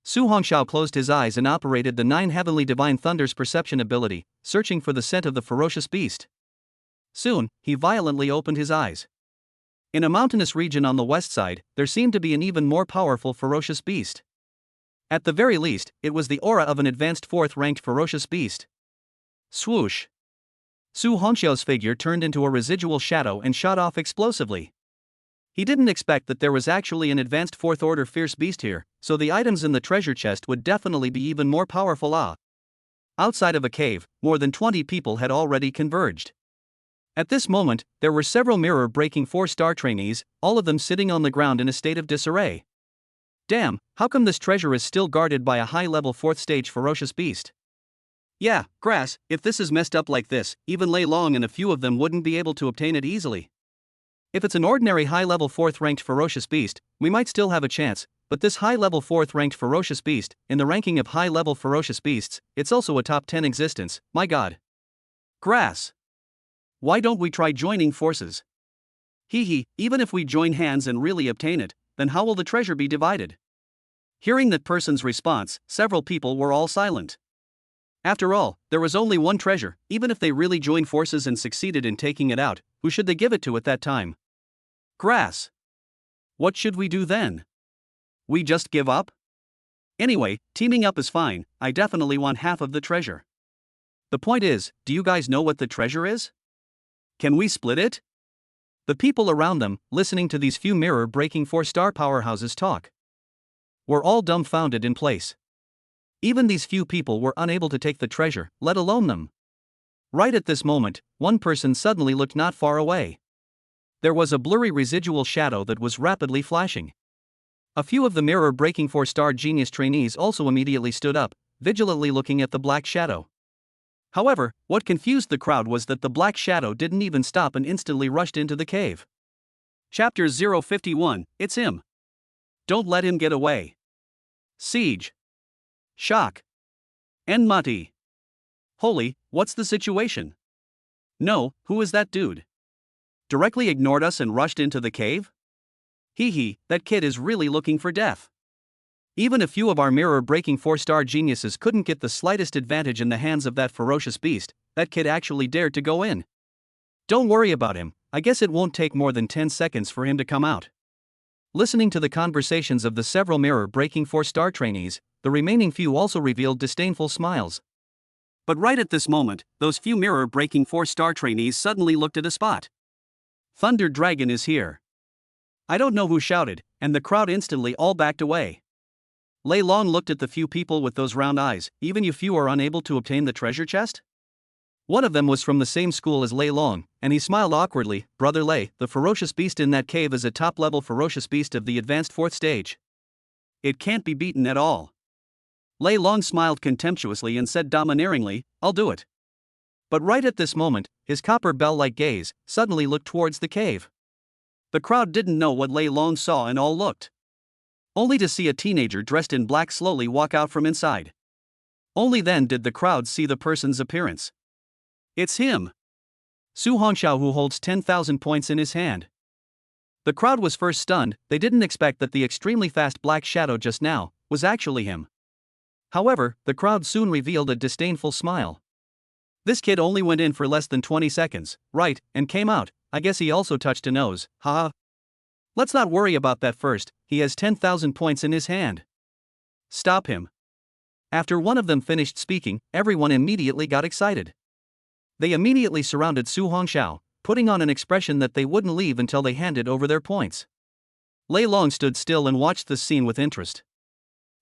Su Hongxiao closed his eyes and operated the 9 Heavenly Divine Thunder's perception ability, searching for the scent of the ferocious beast. Soon, he violently opened his eyes. In a mountainous region on the west side, there seemed to be an even more powerful ferocious beast. At the very least, it was the aura of an advanced 4th-ranked ferocious beast. Swoosh! Su Hongxiao's figure turned into a residual shadow and shot off explosively. He didn't expect that there was actually an advanced 4th-order fierce beast here, so the items in the treasure chest would definitely be even more powerful. Outside of a cave, more than 20 people had already converged. At this moment, there were several mirror-breaking 4-star trainees, all of them sitting on the ground in a state of disarray. Damn, how come this treasure is still guarded by a high-level 4th-stage ferocious beast? Yeah, grass, if this is messed up like this, even Lei Long and a few of them wouldn't be able to obtain it easily. If it's an ordinary high-level 4th-ranked ferocious beast, we might still have a chance, but this high-level 4th-ranked ferocious beast, in the ranking of high-level ferocious beasts, it's also a top 10 existence, my god. Grass. Why don't we try joining forces? Even if we join hands and really obtain it, then how will the treasure be divided? Hearing that person's response, several people were all silent. After all, there was only one treasure. Even if they really joined forces and succeeded in taking it out, who should they give it to at that time? Grass. What should we do then? We just give up? Anyway, teaming up is fine, I definitely want half of the treasure. The point is, do you guys know what the treasure is? Can we split it? The people around them, listening to these few mirror-breaking 4-star powerhouses talk, were all dumbfounded in place. Even these few people were unable to take the treasure, let alone them. Right at this moment, one person suddenly looked not far away. There was a blurry residual shadow that was rapidly flashing. A few of the mirror-breaking 4-star genius trainees also immediately stood up, vigilantly looking at the black shadow. However, what confused the crowd was that the black shadow didn't even stop and instantly rushed into the cave. Chapter 051, it's him. Don't let him get away. Siege. Shock. Enmity. Holy, what's the situation? No, who is that dude? Directly ignored us and rushed into the cave? That kid is really looking for death. Even a few of our mirror-breaking 4-star geniuses couldn't get the slightest advantage in the hands of that ferocious beast. That kid actually dared to go in. Don't worry about him, I guess it won't take more than 10 seconds for him to come out. Listening to the conversations of the several mirror-breaking 4-star trainees, the remaining few also revealed disdainful smiles. But right at this moment, those few mirror-breaking 4-star trainees suddenly looked at a spot. Thunder Dragon is here. I don't know who shouted, and the crowd instantly all backed away. Lei Long looked at the few people with those round eyes. Even you few are unable to obtain the treasure chest? One of them was from the same school as Lei Long, and he smiled awkwardly. Brother Lei, the ferocious beast in that cave is a top-level ferocious beast of the advanced 4th stage. It can't be beaten at all. Lei Long smiled contemptuously and said domineeringly, I'll do it. But right at this moment, his copper bell-like gaze suddenly looked towards the cave. The crowd didn't know what Lei Long saw and all looked. Only to see a teenager dressed in black slowly walk out from inside. Only then did the crowd see the person's appearance. It's him! Su Hongxiao, who holds 10,000 points in his hand. The crowd was first stunned. They didn't expect that the extremely fast black shadow just now was actually him. However, the crowd soon revealed a disdainful smile. This kid only went in for less than 20 seconds, right, and came out. I guess he also touched a nose, haha. Let's not worry about that first, he has 10,000 points in his hand. Stop him. After one of them finished speaking, everyone immediately got excited. They immediately surrounded Su Hongxiao, putting on an expression that they wouldn't leave until they handed over their points. Lei Long stood still and watched this scene with interest.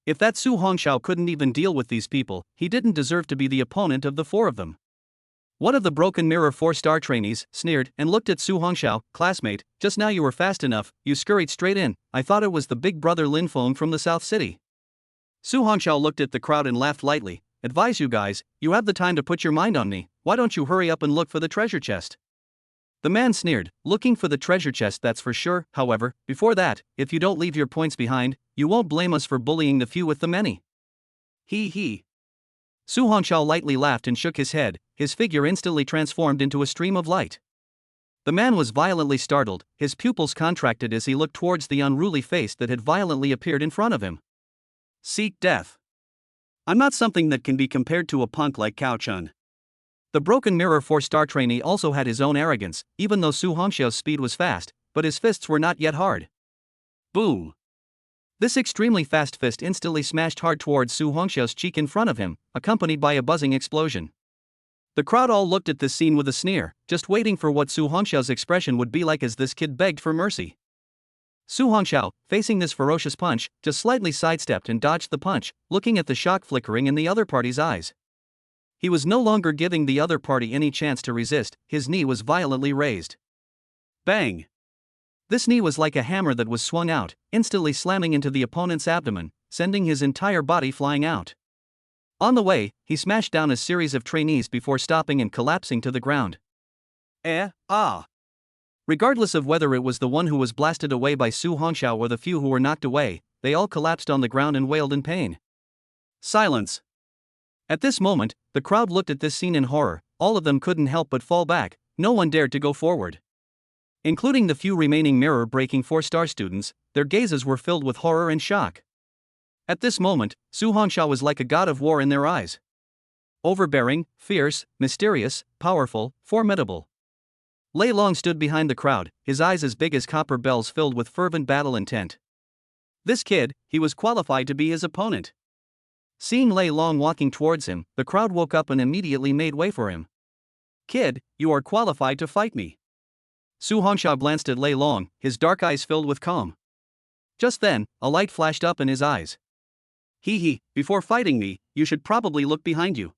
If that Su Hongxiao couldn't even deal with these people, he didn't deserve to be the opponent of the 4 of them. One of the broken mirror 4-star trainees sneered and looked at Su Hongxiao. Classmate, just now you were fast enough, you scurried straight in. I thought it was the big brother Lin Feng from the South City. Su Hongxiao looked at the crowd and laughed lightly. Advise you guys, you have the time to put your mind on me, why don't you hurry up and look for the treasure chest? The man sneered, looking for the treasure chest, that's for sure. However, before that, if you don't leave your points behind, you won't blame us for bullying the few with the many. He. Su Hongxiao lightly laughed and shook his head. His figure instantly transformed into a stream of light. The man was violently startled, his pupils contracted as he looked towards the unruly face that had violently appeared in front of him. Seek death. I'm not something that can be compared to a punk like Cao Chun. The broken mirror 4-star trainee also had his own arrogance, even though Su Hongxiao's speed was fast, but his fists were not yet hard. Boom! This extremely fast fist instantly smashed hard towards Su Hongxiao's cheek in front of him, accompanied by a buzzing explosion. The crowd all looked at this scene with a sneer, just waiting for what Su Hongxiao's expression would be like as this kid begged for mercy. Su Hongxiao, facing this ferocious punch, just slightly sidestepped and dodged the punch, looking at the shock flickering in the other party's eyes. He was no longer giving the other party any chance to resist. His knee was violently raised. Bang! This knee was like a hammer that was swung out, instantly slamming into the opponent's abdomen, sending his entire body flying out. On the way, he smashed down a series of trainees before stopping and collapsing to the ground. Regardless of whether it was the one who was blasted away by Su Hongxiao or the few who were knocked away, they all collapsed on the ground and wailed in pain. Silence. At this moment, the crowd looked at this scene in horror. All of them couldn't help but fall back. No one dared to go forward. Including the few remaining mirror-breaking 4-star students, their gazes were filled with horror and shock. At this moment, Su Hongxiao was like a god of war in their eyes. Overbearing, fierce, mysterious, powerful, formidable. Lei Long stood behind the crowd, his eyes as big as copper bells filled with fervent battle intent. This kid, he was qualified to be his opponent. Seeing Lei Long walking towards him, the crowd woke up and immediately made way for him. Kid, you are qualified to fight me. Su Hongxiao glanced at Lei Long, his dark eyes filled with calm. Just then, a light flashed up in his eyes. Before fighting me, you should probably look behind you.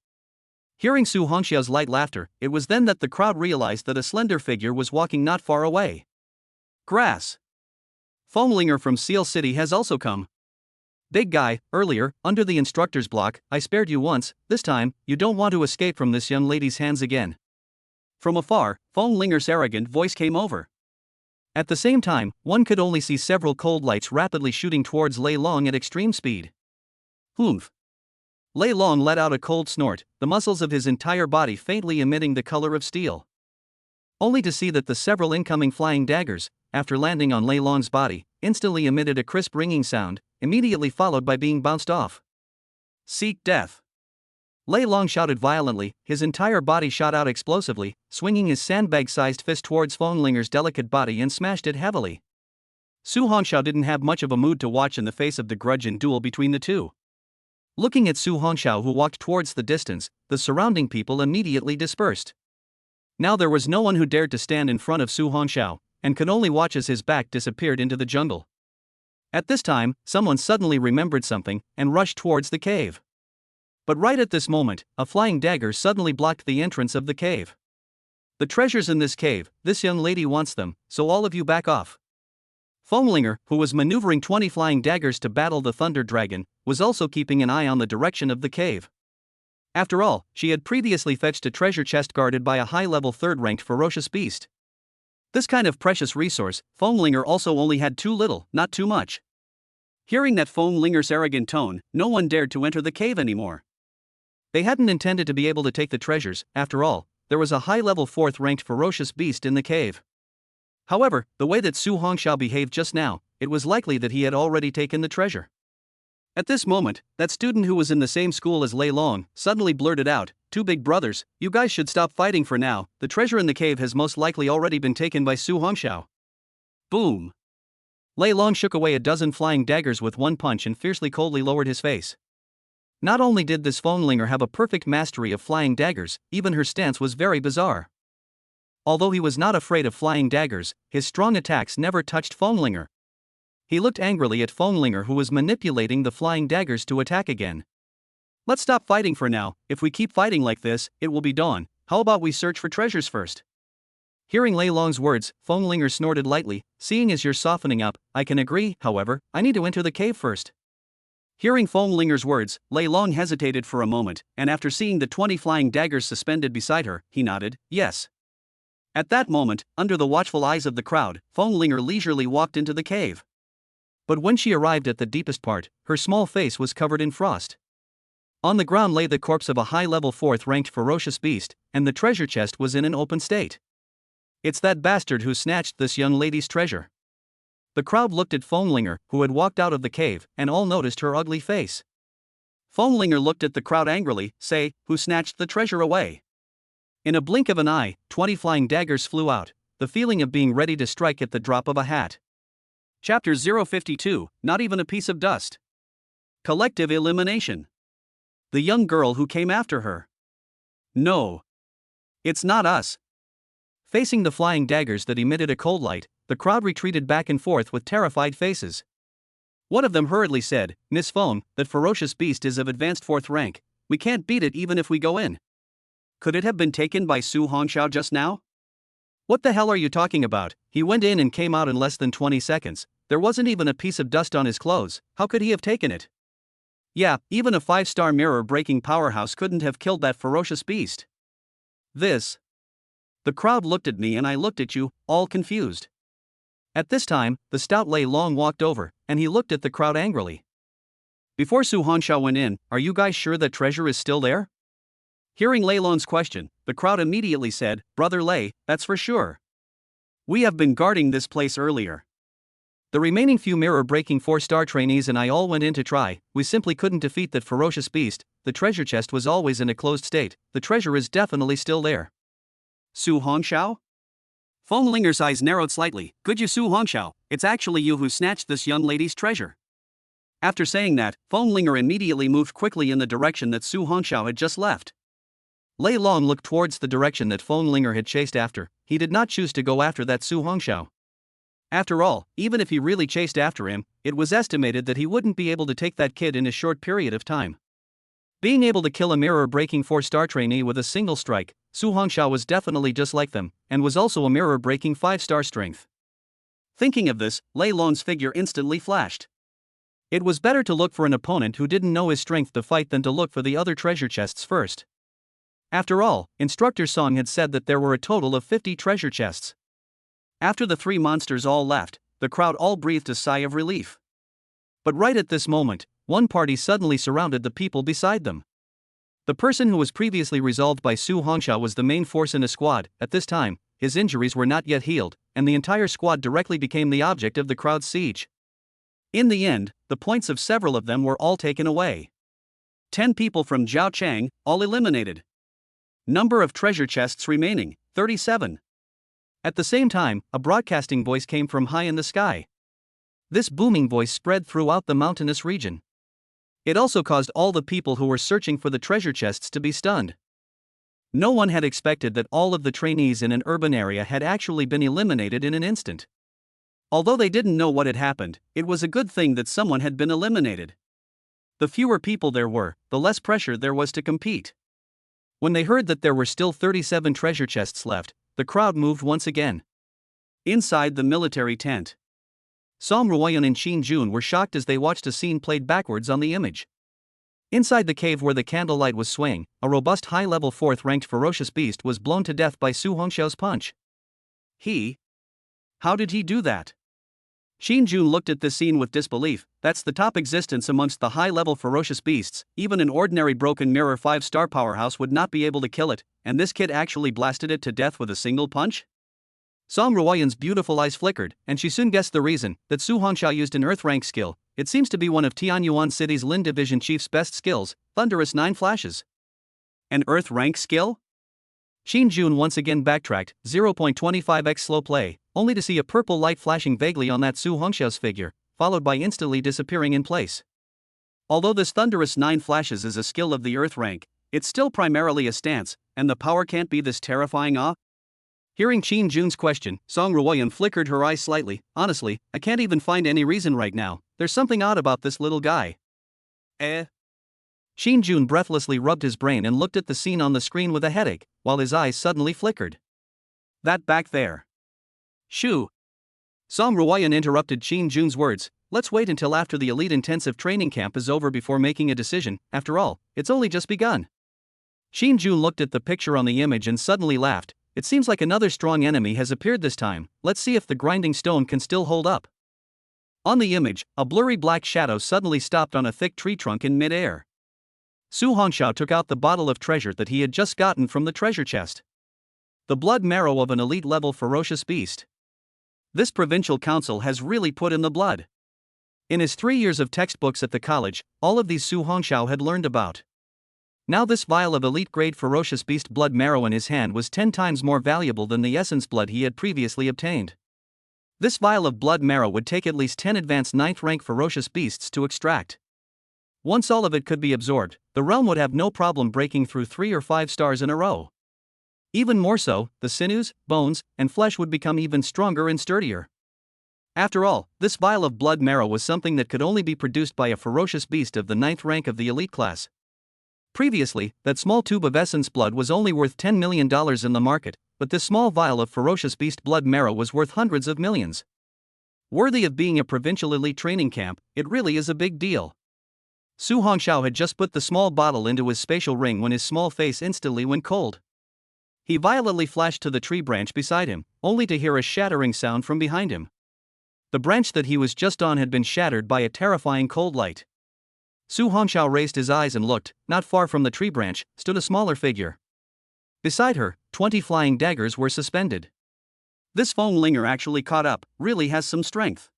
Hearing Su Hongxiao's light laughter, it was then that the crowd realized that a slender figure was walking not far away. Grass. Fenglinger from Seal City has also come. Big guy, earlier, under the instructor's block, I spared you once. This time, you don't want to escape from this young lady's hands again. From afar, Fenglinger's arrogant voice came over. At the same time, one could only see several cold lights rapidly shooting towards Lei Long at extreme speed. Humph. Lei Long let out a cold snort, the muscles of his entire body faintly emitting the color of steel. Only to see that the several incoming flying daggers, after landing on Lei Long's body, instantly emitted a crisp ringing sound, immediately followed by being bounced off. Seek death. Lei Long shouted violently, his entire body shot out explosively, swinging his sandbag-sized fist towards Fenglinger's delicate body and smashed it heavily. Su Hongxiao didn't have much of a mood to watch in the face of the grudging duel between the two. Looking at Su Hongxiao, who walked towards the distance, the surrounding people immediately dispersed. Now there was no one who dared to stand in front of Su Hongxiao, and could only watch as his back disappeared into the jungle. At this time, someone suddenly remembered something and rushed towards the cave. But right at this moment, a flying dagger suddenly blocked the entrance of the cave. "The treasures in this cave, this young lady wants them, so all of you back off." Fenglinger, who was maneuvering 20 flying daggers to battle the Thunder Dragon, was also keeping an eye on the direction of the cave. After all, she had previously fetched a treasure chest guarded by a high-level third-ranked ferocious beast. This kind of precious resource, Fenglinger also only had too little, not too much. Hearing that Fenglinger's arrogant tone, no one dared to enter the cave anymore. They hadn't intended to be able to take the treasures, after all, there was a high-level 4th-ranked ferocious beast in the cave. However, the way that Su Hongxiao behaved just now, it was likely that he had already taken the treasure. At this moment, that student who was in the same school as Lei Long suddenly blurted out, "Two big brothers, you guys should stop fighting for now, the treasure in the cave has most likely already been taken by Su Hongxiao." Boom! Lei Long shook away a dozen flying daggers with one punch and fiercely coldly lowered his face. Not only did this Fenglinger have a perfect mastery of flying daggers, even her stance was very bizarre. Although he was not afraid of flying daggers, his strong attacks never touched Fenglinger. He looked angrily at Fenglinger, who was manipulating the flying daggers to attack again. "Let's stop fighting for now, if we keep fighting like this, it will be dawn, how about we search for treasures first?" Hearing Lei Long's words, Fenglinger snorted lightly, "Seeing as you're softening up, I can agree, however, I need to enter the cave first." Hearing Fenglinger's words, Lei Long hesitated for a moment, and after seeing the 20 flying daggers suspended beside her, he nodded, "Yes." At that moment, under the watchful eyes of the crowd, Fenglinger leisurely walked into the cave. But when she arrived at the deepest part, her small face was covered in frost. On the ground lay the corpse of a high-level 4th-ranked ferocious beast, and the treasure chest was in an open state. "It's that bastard who snatched this young lady's treasure." The crowd looked at Fenglinger, who had walked out of the cave, and all noticed her ugly face. Fenglinger looked at the crowd angrily, "Say, who snatched the treasure away?" In a blink of an eye, 20 flying daggers flew out, the feeling of being ready to strike at the drop of a hat. Chapter 052, Not Even a Piece of Dust. Collective Elimination. The young girl who came after her. "No. It's not us." Facing the flying daggers that emitted a cold light, the crowd retreated back and forth with terrified faces. One of them hurriedly said, "Miss Feng, that ferocious beast is of advanced 4th rank, we can't beat it even if we go in." "Could it have been taken by Su Hongxiao just now?" "What the hell are you talking about? He went in and came out in less than 20 seconds, there wasn't even a piece of dust on his clothes, how could he have taken it?" "Yeah, even a 5-star mirror-breaking powerhouse couldn't have killed that ferocious beast." The crowd looked at me and I looked at you, all confused. At this time, the stout Lei Long walked over, and he looked at the crowd angrily. "Before Su Hongxiao went in, are you guys sure that treasure is still there?" Hearing Lei Long's question, the crowd immediately said, "Brother Lei, that's for sure. We have been guarding this place earlier. The remaining few mirror-breaking 4-star trainees and I all went in to try, we simply couldn't defeat that ferocious beast, the treasure chest was always in a closed state, the treasure is definitely still there." "Su Hongxiao?" Fenglinger's eyes narrowed slightly, "Good you Su Hongxiao, it's actually you who snatched this young lady's treasure." After saying that, Fenglinger immediately moved quickly in the direction that Su Hongxiao had just left. Lei Long looked towards the direction that Fenglinger had chased after, he did not choose to go after that Su Hongxiao. After all, even if he really chased after him, it was estimated that he wouldn't be able to take that kid in a short period of time. Being able to kill a mirror-breaking 4-star trainee with a single strike, Su Hongxiao was definitely just like them, and was also a mirror-breaking 5-star strength. Thinking of this, Lei Long's figure instantly flashed. It was better to look for an opponent who didn't know his strength to fight than to look for the other treasure chests first. After all, Instructor Song had said that there were a total of 50 treasure chests. After the 3 monsters all left, the crowd all breathed a sigh of relief. But right at this moment, one party suddenly surrounded the people beside them. The person who was previously resolved by Su Hongxiao was the main force in a squad. At this time, his injuries were not yet healed, and the entire squad directly became the object of the crowd's siege. In the end, the points of several of them were all taken away. 10 people from Zhao Chang, all eliminated. Number of treasure chests remaining, 37. At the same time, a broadcasting voice came from high in the sky. This booming voice spread throughout the mountainous region. It also caused all the people who were searching for the treasure chests to be stunned. No one had expected that all of the trainees in an urban area had actually been eliminated in an instant. Although they didn't know what had happened, it was a good thing that someone had been eliminated. The fewer people there were, the less pressure there was to compete. When they heard that there were still 37 treasure chests left, the crowd moved once again. Inside the military tent, Song Ruoyan and Shin Jun were shocked as they watched a scene played backwards on the image. Inside the cave where the candlelight was swaying, a robust high-level 4th-ranked ferocious beast was blown to death by Su Hongxiao's punch. How did he do that? Shin Jun looked at this scene with disbelief. That's the top existence amongst the high-level ferocious beasts. Even an ordinary broken mirror 5-star powerhouse would not be able to kill it, and this kid actually blasted it to death with a single punch? Song Ruoyan's beautiful eyes flickered, and she soon guessed the reason, that Su Hongxiao used an Earth-rank skill. It seems to be one of Tianyuan City's Lin Division Chief's best skills, Thunderous 9 Flashes. An Earth-rank skill? Shin Jun once again backtracked, 0.25x slow play, only to see a purple light flashing vaguely on that Su Hongxiao's figure, followed by instantly disappearing in place. Although this Thunderous 9 Flashes is a skill of the Earth rank, it's still primarily a stance, and the power can't be this terrifying. Hearing Shin Jun's question, Song Ruoyan flickered her eyes slightly. Honestly, I can't even find any reason right now. There's something odd about this little guy. Shin Jun breathlessly rubbed his brain and looked at the scene on the screen with a headache, while his eyes suddenly flickered. That back there. Shoo! Song Ruoyan interrupted Shin Jun's words. Let's wait until after the elite intensive training camp is over before making a decision. After all, it's only just begun. Shin Jun looked at the picture on the image and suddenly laughed. It seems like another strong enemy has appeared this time. Let's see if the grinding stone can still hold up. On the image, a blurry black shadow suddenly stopped on a thick tree trunk in mid-air. Su Hongxiao took out the bottle of treasure that he had just gotten from the treasure chest. The blood marrow of an elite-level ferocious beast. This provincial council has really put in the blood. In his 3 years of textbooks at the college, all of these Su Hongxiao had learned about. Now this vial of elite-grade ferocious beast blood marrow in his hand was 10 times more valuable than the essence blood he had previously obtained. This vial of blood marrow would take at least 10 advanced 9th-rank ferocious beasts to extract. Once all of it could be absorbed, the realm would have no problem breaking through 3 or 5 stars in a row. Even more so, the sinews, bones, and flesh would become even stronger and sturdier. After all, this vial of blood marrow was something that could only be produced by a ferocious beast of the 9th rank of the elite class. Previously, that small tube of essence blood was only worth $10 million in the market, but this small vial of ferocious beast blood marrow was worth hundreds of millions. Worthy of being a provincial elite training camp, it really is a big deal. Su Hongxiao had just put the small bottle into his spatial ring when his small face instantly went cold. He violently flashed to the tree branch beside him, only to hear a shattering sound from behind him. The branch that he was just on had been shattered by a terrifying cold light. Su Hongxiao raised his eyes and looked. Not far from the tree branch stood a smaller figure. Beside her, 20 flying daggers were suspended. This Fenglinger actually caught up, really has some strength.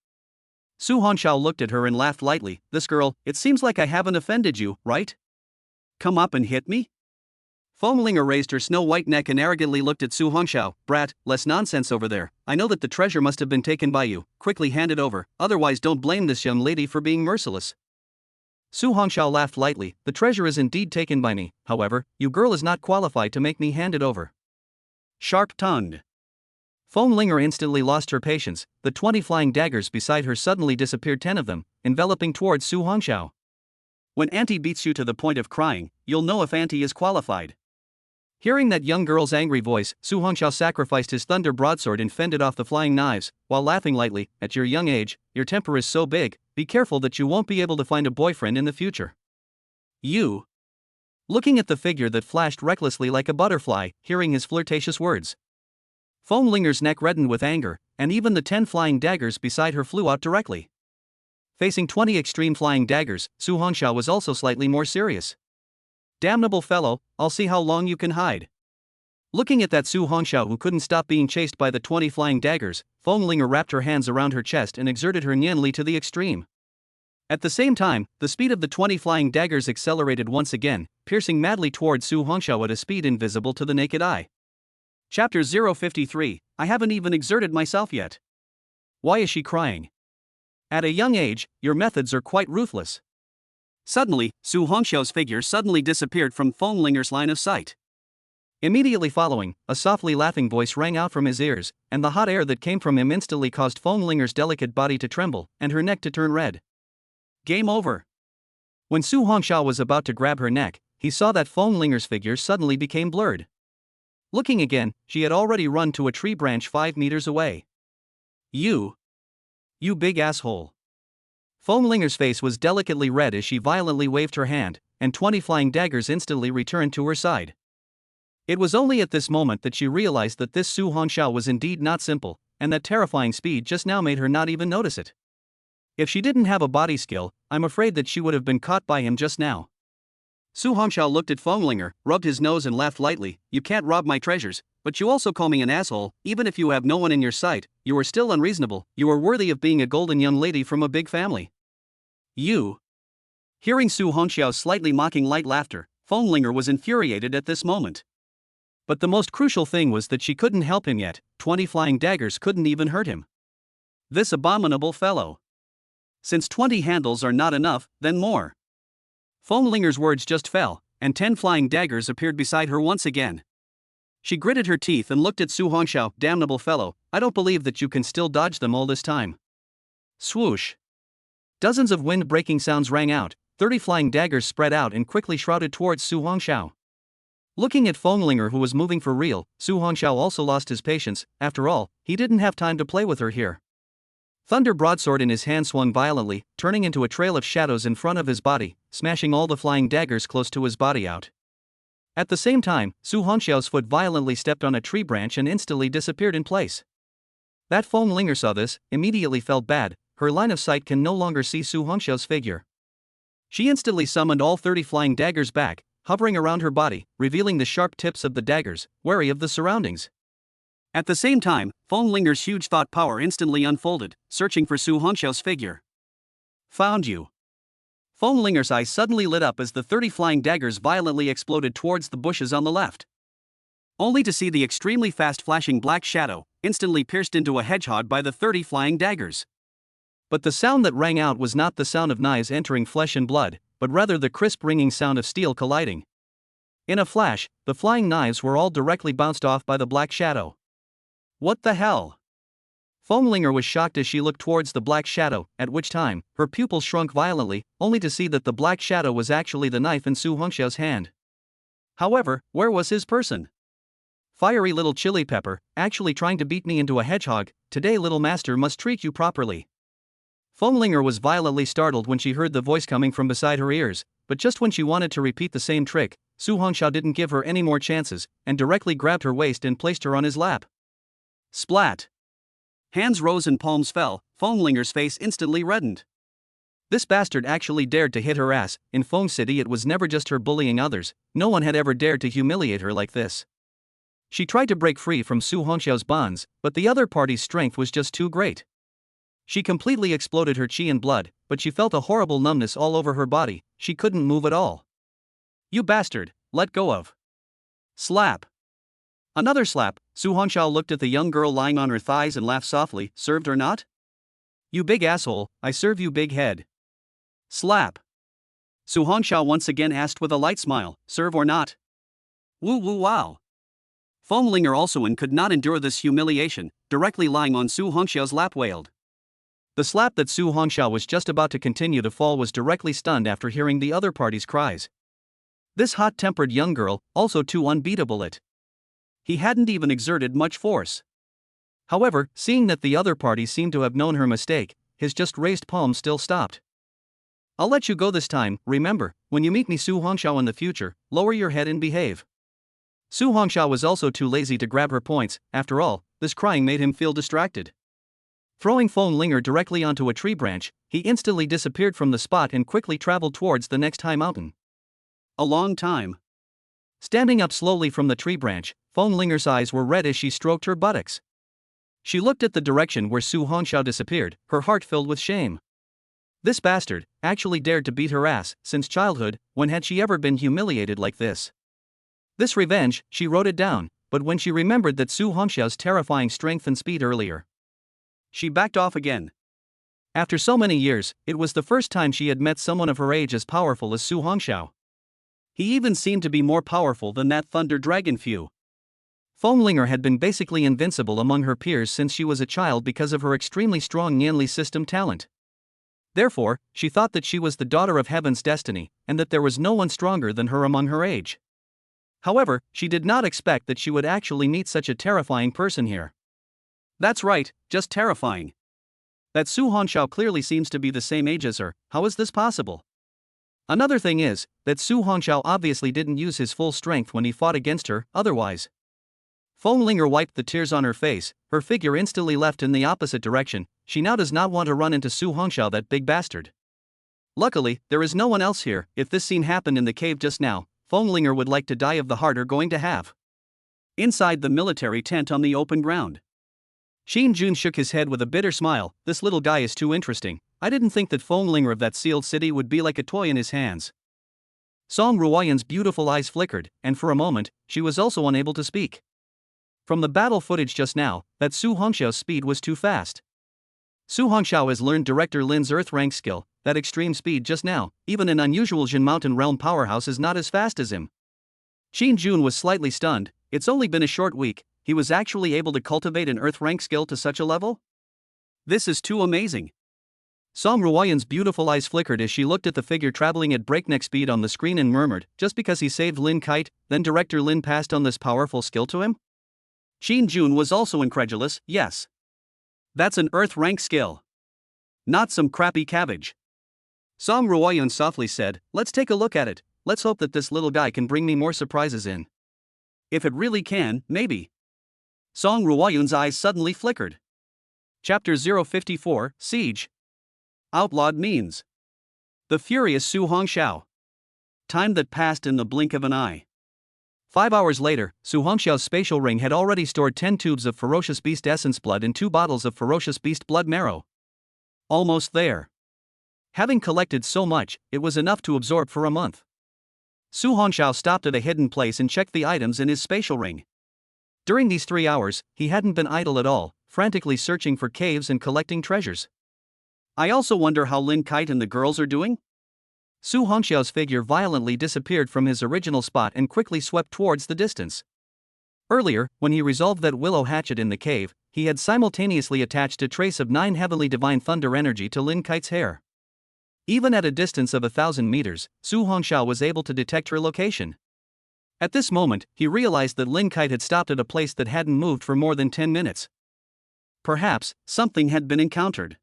Su Hongxiao looked at her and laughed lightly. This girl, it seems like I haven't offended you, right? Come up and hit me? Fenglinger raised her snow-white neck and arrogantly looked at Su Hongxiao. Brat, less nonsense over there. I know that the treasure must have been taken by you. Quickly hand it over, otherwise don't blame this young lady for being merciless. Su Hongxiao laughed lightly. The treasure is indeed taken by me, however, you girl is not qualified to make me hand it over. Sharp-tongued. Fenglinger instantly lost her patience. The 20 flying daggers beside her suddenly disappeared, 10 of them, enveloping towards Su Hongxiao. When Auntie beats you to the point of crying, you'll know if Auntie is qualified. Hearing that young girl's angry voice, Su Hongxiao sacrificed his thunder broadsword and fended off the flying knives, while laughing lightly. At your young age, your temper is so big, be careful that you won't be able to find a boyfriend in the future. You. Looking at the figure that flashed recklessly like a butterfly, hearing his flirtatious words. Fenglinger's neck reddened with anger, and even the 10 flying daggers beside her flew out directly. Facing 20 extreme flying daggers, Su Hongxiao was also slightly more serious. Damnable fellow, I'll see how long you can hide. Looking at that Su Hongxiao who couldn't stop being chased by the 20 flying daggers, Fenglinger wrapped her hands around her chest and exerted her nianli to the extreme. At the same time, the speed of the 20 flying daggers accelerated once again, piercing madly toward Su Hongxiao at a speed invisible to the naked eye. Chapter 053, I haven't even exerted myself yet. Why is she crying? At a young age, your methods are quite ruthless. Suddenly, Su Hongxiao's figure suddenly disappeared from Fenglinger's line of sight. Immediately following, a softly laughing voice rang out from his ears, and the hot air that came from him instantly caused Fenglinger's delicate body to tremble, and her neck to turn red. Game over. When Su Hongxiao was about to grab her neck, he saw that Fenglinger's figure suddenly became blurred. Looking again, she had already run to a tree branch 5 meters away. You big asshole. Fenglinger's face was delicately red as she violently waved her hand, and 20 flying daggers instantly returned to her side. It was only at this moment that she realized that this Su Hongxiao was indeed not simple, and that terrifying speed just now made her not even notice it. If she didn't have a body skill, I'm afraid that she would have been caught by him just now. Su Hongxiao looked at Fenglinger, rubbed his nose and laughed lightly. You can't rob my treasures, but you also call me an asshole. Even if you have no one in your sight, you are still unreasonable. You are worthy of being a golden young lady from a big family. You. Hearing Su Hongxiao's slightly mocking light laughter, Fenglinger was infuriated at this moment. But the most crucial thing was that she couldn't help him yet. 20 flying daggers couldn't even hurt him. This abominable fellow. Since 20 handles are not enough, then more. Fenglinger's words just fell, and 10 flying daggers appeared beside her once again. She gritted her teeth and looked at Su Hongxiao. Damnable fellow, I don't believe that you can still dodge them all this time. Swoosh. Dozens of wind-breaking sounds rang out, 30 flying daggers spread out and quickly shrouded towards Su Hongxiao. Looking at Fenglinger, who was moving for real, Su Hongxiao also lost his patience. After all, he didn't have time to play with her here. Thunder broadsword in his hand swung violently, turning into a trail of shadows in front of his body, smashing all the flying daggers close to his body out. At the same time, Su Hongxiao's foot violently stepped on a tree branch and instantly disappeared in place. That Fenglinger saw this, immediately felt bad. Her line of sight can no longer see Su Hongxiao's figure. She instantly summoned all 30 flying daggers back, hovering around her body, revealing the sharp tips of the daggers, wary of the surroundings. At the same time, Fenglinger's huge thought power instantly unfolded, searching for Su Hongxiao's figure. Found you. Fenglinger's eyes suddenly lit up as the 30 flying daggers violently exploded towards the bushes on the left. Only to see the extremely fast flashing black shadow, instantly pierced into a hedgehog by the 30 flying daggers. But the sound that rang out was not the sound of knives entering flesh and blood, but rather the crisp ringing sound of steel colliding. In a flash, the flying knives were all directly bounced off by the black shadow. What the hell? Fenglinger was shocked as she looked towards the black shadow, at which time, her pupils shrunk violently, only to see that the black shadow was actually the knife in Su Hongxiao's hand. However, where was his person? Fiery little chili pepper, actually trying to beat me into a hedgehog. Today little master must treat you properly. Fenglinger was violently startled when she heard the voice coming from beside her ears, but just when she wanted to repeat the same trick, Su Hongxiao didn't give her any more chances, and directly grabbed her waist and placed her on his lap. Splat! Hands rose and palms fell. Fenglinger's face instantly reddened. This bastard actually dared to hit her ass. In Feng City it was never just her bullying others, no one had ever dared to humiliate her like this. She tried to break free from Su Hongxiao's bonds, but the other party's strength was just too great. She completely exploded her chi and blood, but she felt a horrible numbness all over her body. She couldn't move at all. You bastard, let go of. Slap. Another slap. Su Hongxiao looked at the young girl lying on her thighs and laughed softly. Served or not? You big asshole, I serve you big head. Slap. Su Hongxiao once again asked with a light smile, serve or not? Woo woo wow. Fenglinger also could not endure this humiliation, directly lying on Su Hongxiao's lap wailed. The slap that Su Hongxiao was just about to continue to fall was directly stunned after hearing the other party's cries. This hot-tempered young girl, also too unbeatable it. He hadn't even exerted much force. However, seeing that the other party seemed to have known her mistake, his just raised palm still stopped. I'll let you go this time. Remember, when you meet me Su Hongxiao in the future, lower your head and behave. Su Hongxiao was also too lazy to grab her points. After all, this crying made him feel distracted. Throwing Fenglinger directly onto a tree branch, he instantly disappeared from the spot and quickly traveled towards the next high mountain. A long time. Standing up slowly from the tree branch, Fenglinger's eyes were red as she stroked her buttocks. She looked at the direction where Su Hongxiao disappeared, her heart filled with shame. This bastard actually dared to beat her ass since childhood. When had she ever been humiliated like this? This revenge, she wrote it down, but when she remembered that Su Hongxiao's terrifying strength and speed earlier, she backed off again. After so many years, it was the first time she had met someone of her age as powerful as Su Hongxiao. He even seemed to be more powerful than that Thunder Dragon Few. Fenglinger had been basically invincible among her peers since she was a child because of her extremely strong Yanli system talent. Therefore, she thought that she was the daughter of heaven's destiny, and that there was no one stronger than her among her age. However, she did not expect that she would actually meet such a terrifying person here. That's right, just terrifying. That Su Hongxiao clearly seems to be the same age as her. How is this possible? Another thing is that Su Hongxiao obviously didn't use his full strength when he fought against her, otherwise. Fenglinger wiped the tears on her face, her figure instantly left in the opposite direction. She now does not want to run into Su Hongxiao, that big bastard. Luckily, there is no one else here. If this scene happened in the cave just now, Fenglinger would like to die of the heart or going to have. Inside the military tent on the open ground, Xin Jun shook his head with a bitter smile. This little guy is too interesting. I didn't think that Fenglinger of that sealed city would be like a toy in his hands. Song Ruoyan's beautiful eyes flickered, and for a moment, she was also unable to speak. From the battle footage just now, that Su Hongxiao's speed was too fast. Su Hongxiao has learned Director Lin's Earth rank skill. That extreme speed just now, even an unusual Jin Mountain Realm powerhouse is not as fast as him. Xin Jun was slightly stunned. It's only been a short week, he was actually able to cultivate an Earth rank skill to such a level? This is too amazing. Song Ruoyan's beautiful eyes flickered as she looked at the figure traveling at breakneck speed on the screen and murmured, just because he saved Lin Kite, then Director Lin passed on this powerful skill to him? Xin Jun was also incredulous. Yes. That's an Earth rank skill. Not some crappy cabbage. Song Ruoyan softly said, let's take a look at it. Let's hope that this little guy can bring me more surprises in. If it really can, maybe. Song Ruoyan's eyes suddenly flickered. Chapter 054, Siege. Outlawed means. The furious Su Hongxiao. Time that passed in the blink of an eye. 5 hours later, Su Hongxiao's spatial ring had already stored 10 tubes of ferocious beast essence blood and 2 bottles of ferocious beast blood marrow. Almost there. Having collected so much, it was enough to absorb for a month. Su Hongxiao stopped at a hidden place and checked the items in his spatial ring. During these 3 hours, he hadn't been idle at all, frantically searching for caves and collecting treasures. I also wonder how Lin Kite and the girls are doing? Su Hongxiao's figure violently disappeared from his original spot and quickly swept towards the distance. Earlier, when he resolved that willow hatchet in the cave, he had simultaneously attached a trace of 9 heavenly divine thunder energy to Lin Kite's hair. Even at a distance of 1,000 meters, Su Hongxiao was able to detect her location. At this moment, he realized that Lin Kite had stopped at a place that hadn't moved for more than 10 minutes. Perhaps, something had been encountered.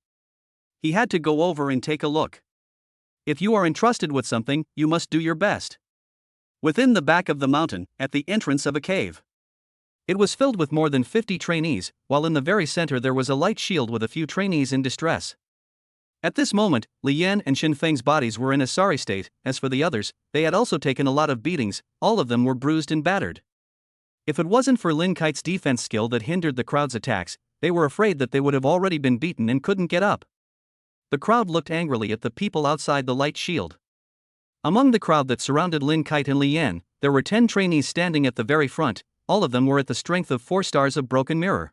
He had to go over and take a look. If you are entrusted with something, you must do your best. Within the back of the mountain, at the entrance of a cave. It was filled with more than 50 trainees, while in the very center there was a light shield with a few trainees in distress. At this moment, Li Yan and Xin Feng's bodies were in a sorry state. As for the others, they had also taken a lot of beatings, all of them were bruised and battered. If it wasn't for Lin Kite's defense skill that hindered the crowd's attacks, they were afraid that they would have already been beaten and couldn't get up. The crowd looked angrily at the people outside the light shield. Among the crowd that surrounded Lin Kite and Li Yan, there were 10 trainees standing at the very front. All of them were at the strength of 4 stars of broken mirror.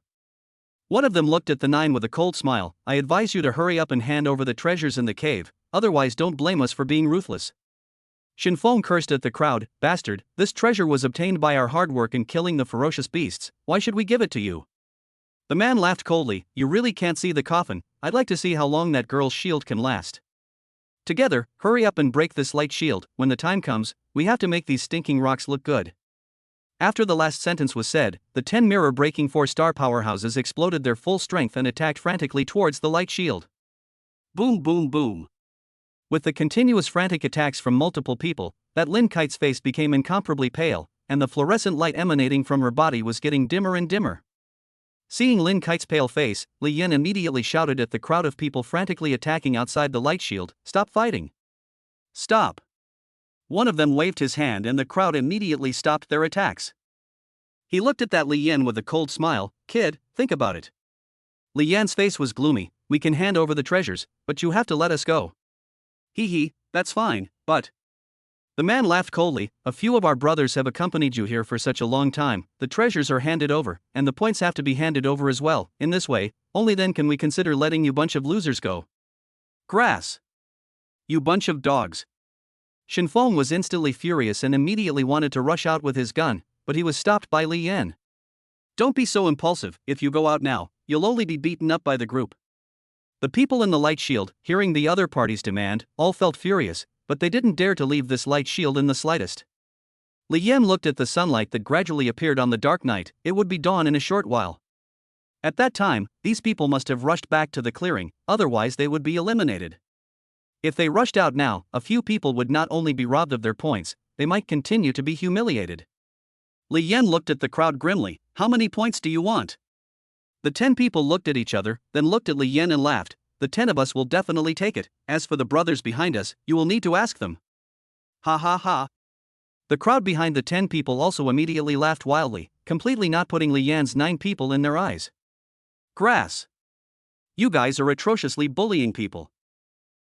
One of them looked at the 9 with a cold smile. I advise you to hurry up and hand over the treasures in the cave, otherwise don't blame us for being ruthless. Xin Feng cursed at the crowd. Bastard, this treasure was obtained by our hard work in killing the ferocious beasts, why should we give it to you? The man laughed coldly. You really can't see the coffin. I'd like to see how long that girl's shield can last. Together, hurry up and break this light shield. When the time comes, we have to make these stinking rocks look good. After the last sentence was said, the 10 mirror-breaking 4-star powerhouses exploded their full strength and attacked frantically towards the light shield. Boom boom boom. With the continuous frantic attacks from multiple people, that Lin Kite's face became incomparably pale, and the fluorescent light emanating from her body was getting dimmer and dimmer. Seeing Lin Kite's pale face, Li Yan immediately shouted at the crowd of people frantically attacking outside the light shield, "Stop fighting! Stop!" One of them waved his hand and the crowd immediately stopped their attacks. He looked at that Li Yan with a cold smile. Kid, think about it. Li Yan's face was gloomy. we can hand over the treasures, but you have to let us go. Hee hee, that's fine, but. The man laughed coldly. A few of our brothers have accompanied you here for such a long time, the treasures are handed over, and the points have to be handed over as well. In this way, only then can we consider letting you bunch of losers go. Grass. You bunch of dogs. Shinfeng was instantly furious and immediately wanted to rush out with his gun, but he was stopped by Li Yan. Don't be so impulsive, if you go out now, you'll only be beaten up by the group. The people in the light shield, hearing the other party's demand, all felt furious, but they didn't dare to leave this light shield in the slightest. Li Yan looked at the sunlight that gradually appeared on the dark night. It would be dawn in a short while. At that time, these people must have rushed back to the clearing, otherwise they would be eliminated. If they rushed out now, a few people would not only be robbed of their points, they might continue to be humiliated. Li Yan looked at the crowd grimly. How many points do you want? The 10 people looked at each other, then looked at Li Yan and laughed. The 10 of us will definitely take it. As for the brothers behind us, you will need to ask them. Ha ha ha. The crowd behind the 10 people also immediately laughed wildly, completely not putting Li Yan's 9 people in their eyes. Grass. You guys are atrociously bullying people.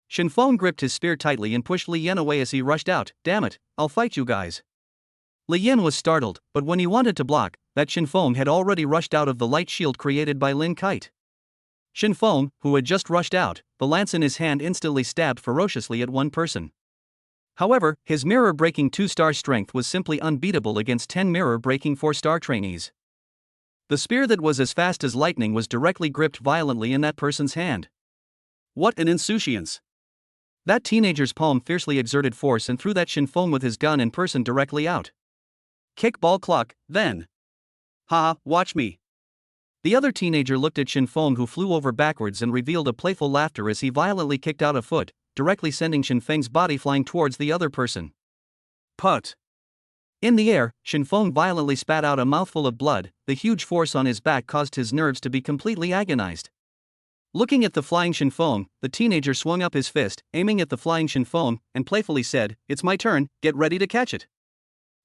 Shinfeng gripped his spear tightly and pushed Li Yan away as he rushed out. Damn it, I'll fight you guys. Li Yan was startled, but when he wanted to block, that Shinfeng had already rushed out of the light shield created by Lin Kite. Shinfeng, who had just rushed out, the lance in his hand instantly stabbed ferociously at one person. However, his mirror-breaking 2-star strength was simply unbeatable against 10 mirror-breaking 4-star trainees. The spear that was as fast as lightning was directly gripped violently in that person's hand. What an insouciance! That teenager's palm fiercely exerted force and threw that Shinfeng with his gun in person directly out. Kickball cluck, then. Ha, watch me. The other teenager looked at Shinfeng, who flew over backwards and revealed a playful laughter as he violently kicked out a foot, directly sending Shinfeng's body flying towards the other person. Put. In the air, Shinfeng violently spat out a mouthful of blood. The huge force on his back caused his nerves to be completely agonized. Looking at the flying Shinfeng, the teenager swung up his fist, aiming at the flying Shinfeng, and playfully said, "It's my turn, get ready to catch it."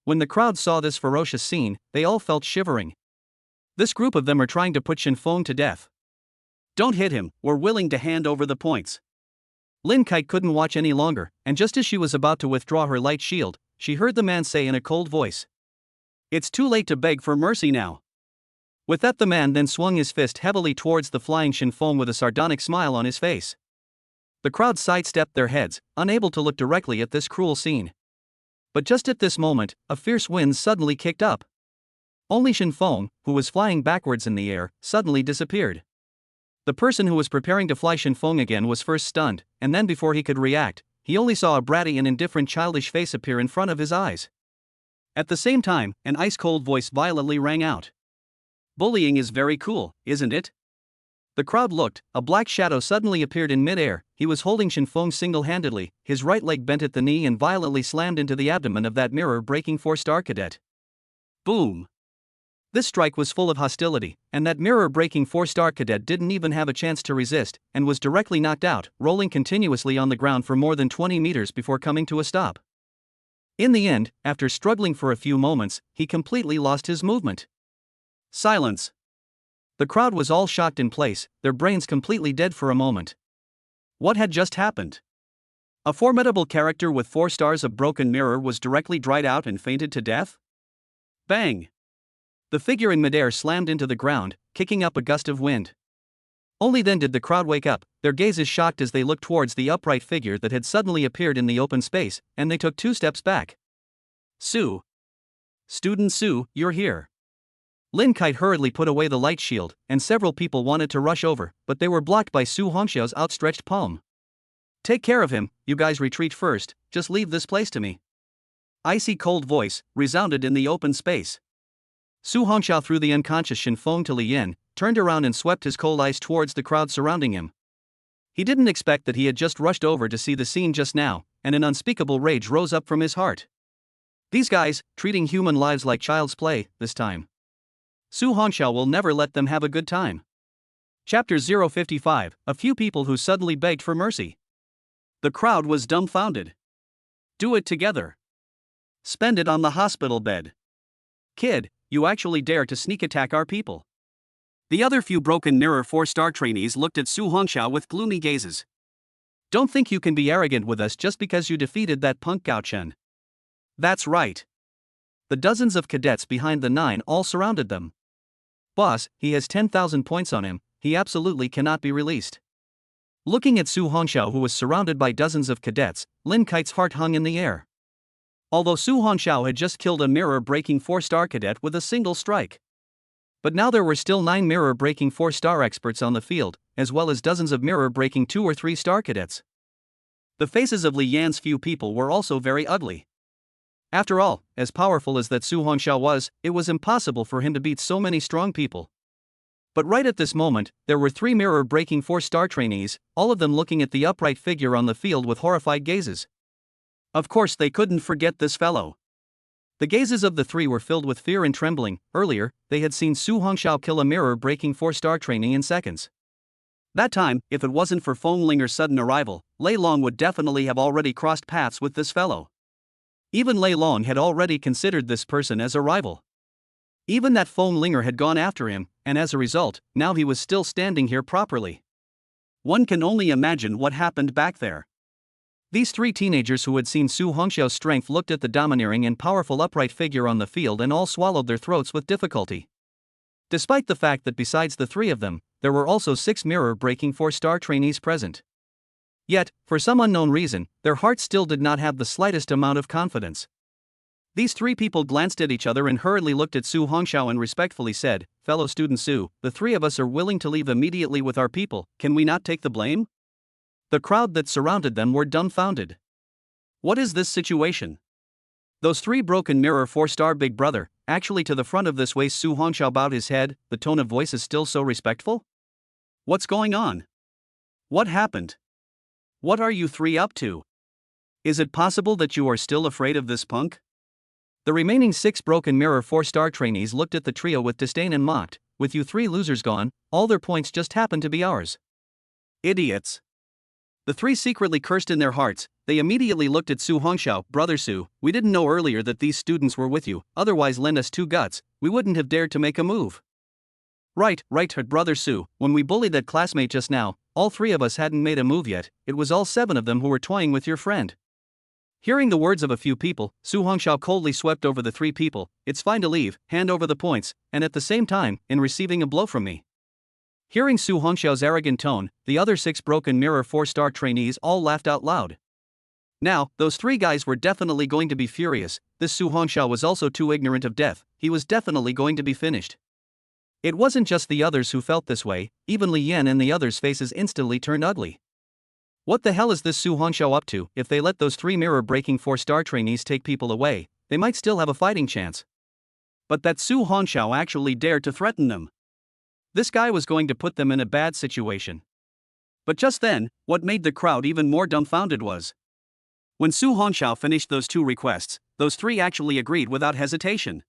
When the crowd saw this ferocious scene, they all felt shivering. This group of them are trying to put Shinfeng to death. Don't hit him, we're willing to hand over the points. Lin Kite couldn't watch any longer, and just as she was about to withdraw her light shield, she heard the man say in a cold voice, "It's too late to beg for mercy now." With that, the man then swung his fist heavily towards the flying Shinfeng with a sardonic smile on his face. The crowd sidestepped their heads, unable to look directly at this cruel scene. But just at this moment, a fierce wind suddenly kicked up. Only Shinfeng, who was flying backwards in the air, suddenly disappeared. The person who was preparing to fly Shinfeng again was first stunned, and then before he could react, he only saw a bratty and indifferent childish face appear in front of his eyes. At the same time, an ice-cold voice violently rang out. "Bullying is very cool, isn't it?" The crowd looked. A black shadow suddenly appeared in mid-air. He was holding Shinfeng single-handedly, his right leg bent at the knee and violently slammed into the abdomen of that mirror-breaking 4-star cadet. Boom! This strike was full of hostility, and that mirror-breaking 4-star cadet didn't even have a chance to resist, and was directly knocked out, rolling continuously on the ground for more than 20 meters before coming to a stop. In the end, after struggling for a few moments, he completely lost his movement. Silence. The crowd was all shocked in place, their brains completely dead for a moment. What had just happened? A formidable character with 4 stars of broken mirror was directly dried out and fainted to death? Bang! The figure in midair slammed into the ground, kicking up a gust of wind. Only then did the crowd wake up, their gazes shocked as they looked towards the upright figure that had suddenly appeared in the open space, and they took 2 steps back. Sue. Student Sue, you're here. Lin Kite hurriedly put away the light shield, and several people wanted to rush over, but they were blocked by Su Hongxiao's outstretched palm. "Take care of him, you guys retreat first, just leave this place to me." Icy cold voice resounded in the open space. Su Hongxiao threw the unconscious Shinfeng to Li Yan, turned around and swept his cold eyes towards the crowd surrounding him. He didn't expect that he had just rushed over to see the scene just now, and an unspeakable rage rose up from his heart. These guys, treating human lives like child's play, this time. Su Hongxiao will never let them have a good time. Chapter 055, a few people who suddenly begged for mercy. The crowd was dumbfounded. Do it together. Spend it on the hospital bed. Kid, you actually dare to sneak attack our people. The other few broken mirror 4-star trainees looked at Su Hongxiao with gloomy gazes. Don't think you can be arrogant with us just because you defeated that punk Gao Chen. That's right. The dozens of cadets behind the 9 all surrounded them. Boss, he has 10,000 points on him, he absolutely cannot be released. Looking at Su Hongxiao, who was surrounded by dozens of cadets, Lin Kite's heart hung in the air. Although Su Hongxiao had just killed a mirror-breaking 4-star cadet with a single strike. But now there were still 9 mirror-breaking 4-star experts on the field, as well as dozens of mirror-breaking 2 or 3-star cadets. The faces of Li Yan's few people were also very ugly. After all, as powerful as that Su Hongxiao was, it was impossible for him to beat so many strong people. But right at this moment, there were 3 mirror-breaking 4-star trainees, all of them looking at the upright figure on the field with horrified gazes. Of course they couldn't forget this fellow. The gazes of the 3 were filled with fear and trembling. Earlier, they had seen Su Hongxiao kill a mirror-breaking 4-star trainee in seconds. That time, if it wasn't for Feng Linger's sudden arrival, Lei Long would definitely have already crossed paths with this fellow. Even Lei Long had already considered this person as a rival. Even that Feng Linger had gone after him, and as a result, now he was still standing here properly. One can only imagine what happened back there. These 3 teenagers who had seen Su Hongxiao's strength looked at the domineering and powerful upright figure on the field and all swallowed their throats with difficulty. Despite the fact that besides the 3 of them, there were also 6 mirror-breaking 4-star trainees present. Yet, for some unknown reason, their hearts still did not have the slightest amount of confidence. These 3 people glanced at each other and hurriedly looked at Su Hongxiao and respectfully said, "Fellow student Su, the 3 of us are willing to leave immediately with our people, can we not take the blame?" The crowd that surrounded them were dumbfounded. What is this situation? Those 3 broken mirror 4-star big brother, actually to the front of this way. Su Hongxiao bowed his head, the tone of voice is still so respectful? What's going on? What happened? What are you 3 up to? Is it possible that you are still afraid of this punk? The remaining 6 broken mirror 4-star trainees looked at the trio with disdain and mocked, "With you 3 losers gone, all their points just happen to be ours." Idiots. The 3 secretly cursed in their hearts. They immediately looked at Su Hongxiao. "Brother Su, we didn't know earlier that these students were with you, otherwise lend us 2 guts, we wouldn't have dared to make a move." Right, Brother Su, when we bullied that classmate just now, all 3 of us hadn't made a move yet, it was all 7 of them who were toying with your friend. Hearing the words of a few people, Su Hongxiao coldly swept over the 3 people. "It's fine to leave, hand over the points, and at the same time, in receiving a blow from me." Hearing Su Hongxiao's arrogant tone, the other 6 broken mirror 4-star trainees all laughed out loud. Now, those 3 guys were definitely going to be furious. This Su Hongxiao was also too ignorant of death, he was definitely going to be finished. It wasn't just the others who felt this way, even Li Yan and the others' faces instantly turned ugly. What the hell is this Su Hongxiao up to? If they let those 3 mirror-breaking 4-star trainees take people away, they might still have a fighting chance. But that Su Hongxiao actually dared to threaten them. This guy was going to put them in a bad situation. But just then, what made the crowd even more dumbfounded was, when Su Hongxiao finished those 2 requests, those 3 actually agreed without hesitation.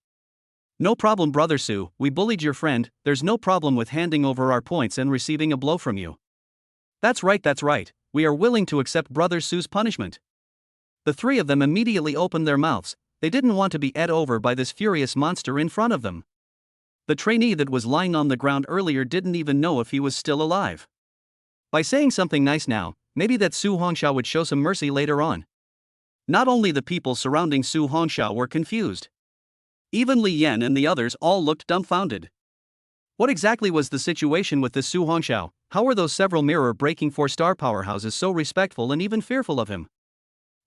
"No problem, Brother Su, we bullied your friend, there's no problem with handing over our points and receiving a blow from you." That's right, we are willing to accept Brother Su's punishment." The 3 of them immediately opened their mouths. They didn't want to be ate over by this furious monster in front of them. The trainee that was lying on the ground earlier didn't even know if he was still alive. By saying something nice now, maybe that Su Hongxiao would show some mercy later on. Not only the people surrounding Su Hongxiao were confused. Even Li Yan and the others all looked dumbfounded. What exactly was the situation with this Su Hongxiao? How were those several mirror-breaking 4-star powerhouses so respectful and even fearful of him?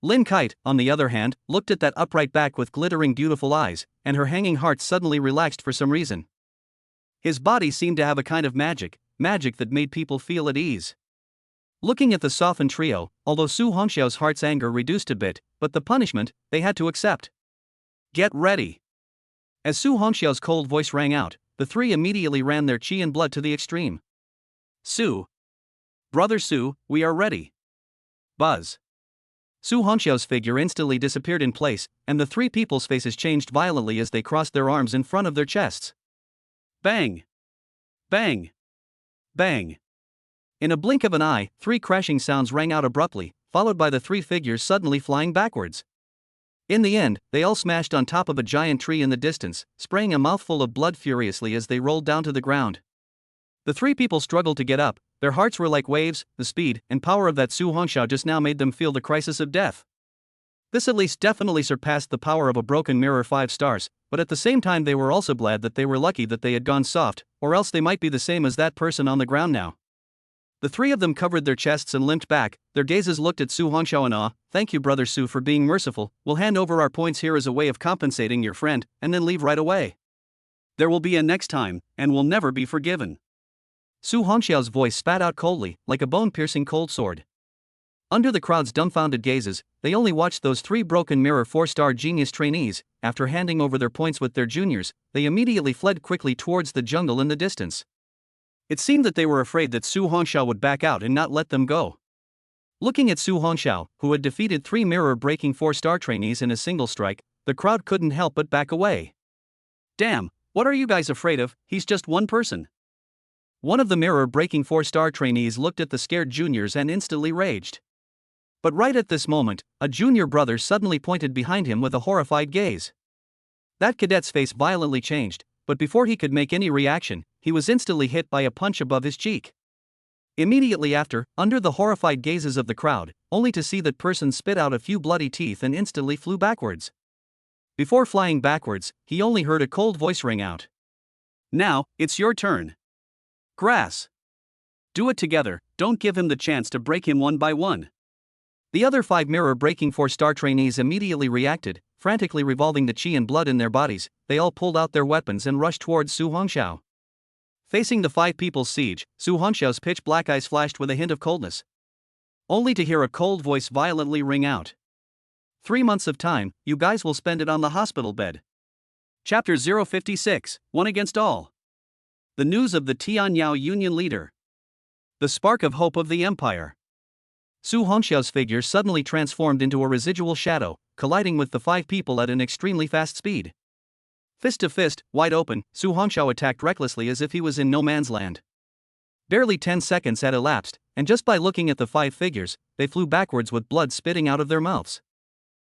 Lin Kite, on the other hand, looked at that upright back with glittering beautiful eyes, and her hanging heart suddenly relaxed for some reason. His body seemed to have a kind of magic that made people feel at ease. Looking at the softened trio, although Su Hongxiao's heart's anger reduced a bit, but the punishment, they had to accept. "Get ready." As Su Hongxiao's cold voice rang out, the 3 immediately ran their qi and blood to the extreme. "Su. Brother Su, we are ready." Buzz. Su Hongxiao's figure instantly disappeared in place, and the 3 people's faces changed violently as they crossed their arms in front of their chests. Bang! Bang! Bang! In a blink of an eye, 3 crashing sounds rang out abruptly, followed by the 3 figures suddenly flying backwards. In the end, they all smashed on top of a giant tree in the distance, spraying a mouthful of blood furiously as they rolled down to the ground. The three people struggled to get up, their hearts were like waves, the speed and power of that Su Hongxiao just now made them feel the crisis of death. This at least definitely surpassed the power of a broken mirror 5 stars, but at the same time they were also glad that they were lucky that they had gone soft, or else they might be the same as that person on the ground now. The three of them covered their chests and limped back, their gazes looked at Su Hongxiao in awe. Thank you, Brother Su, for being merciful. We'll hand over our points here as a way of compensating your friend, and then leave right away. There will be a next time, and we'll never be forgiven. Su Hongxiao's voice spat out coldly, like a bone-piercing cold sword. Under the crowd's dumbfounded gazes, they only watched those 3 broken mirror 4-star genius trainees. After handing over their points with their juniors, they immediately fled quickly towards the jungle in the distance. It seemed that they were afraid that Su Hongxiao would back out and not let them go. Looking at Su Hongxiao, who had defeated 3 mirror-breaking 4-star trainees in a single strike, the crowd couldn't help but back away. Damn, what are you guys afraid of? He's just one person. One of the mirror-breaking 4-star trainees looked at the scared juniors and instantly raged. But right at this moment, a junior brother suddenly pointed behind him with a horrified gaze. That cadet's face violently changed, but before he could make any reaction, he was instantly hit by a punch above his cheek. Immediately after, under the horrified gazes of the crowd, only to see that person spit out a few bloody teeth and instantly flew backwards. Before flying backwards, he only heard a cold voice ring out. Now, it's your turn. Grass. Do it together, don't give him the chance to break him one by one. The other 5 mirror-breaking 4-star trainees immediately reacted, frantically revolving the chi and blood in their bodies. They all pulled out their weapons and rushed towards Su Hongxiao. Facing the 5 people's siege, Su Hongxiao's pitch-black eyes flashed with a hint of coldness. Only to hear a cold voice violently ring out. 3 months of time, you guys will spend it on the hospital bed. Chapter 056, One Against All. The news of the Tianyao Union leader. The spark of hope of the empire. Su Hongxiao's figure suddenly transformed into a residual shadow, colliding with the 5 people at an extremely fast speed. Fist to fist, wide open, Su Hongxiao attacked recklessly as if he was in no man's land. Barely 10 seconds had elapsed, and just by looking at the 5 figures, they flew backwards with blood spitting out of their mouths.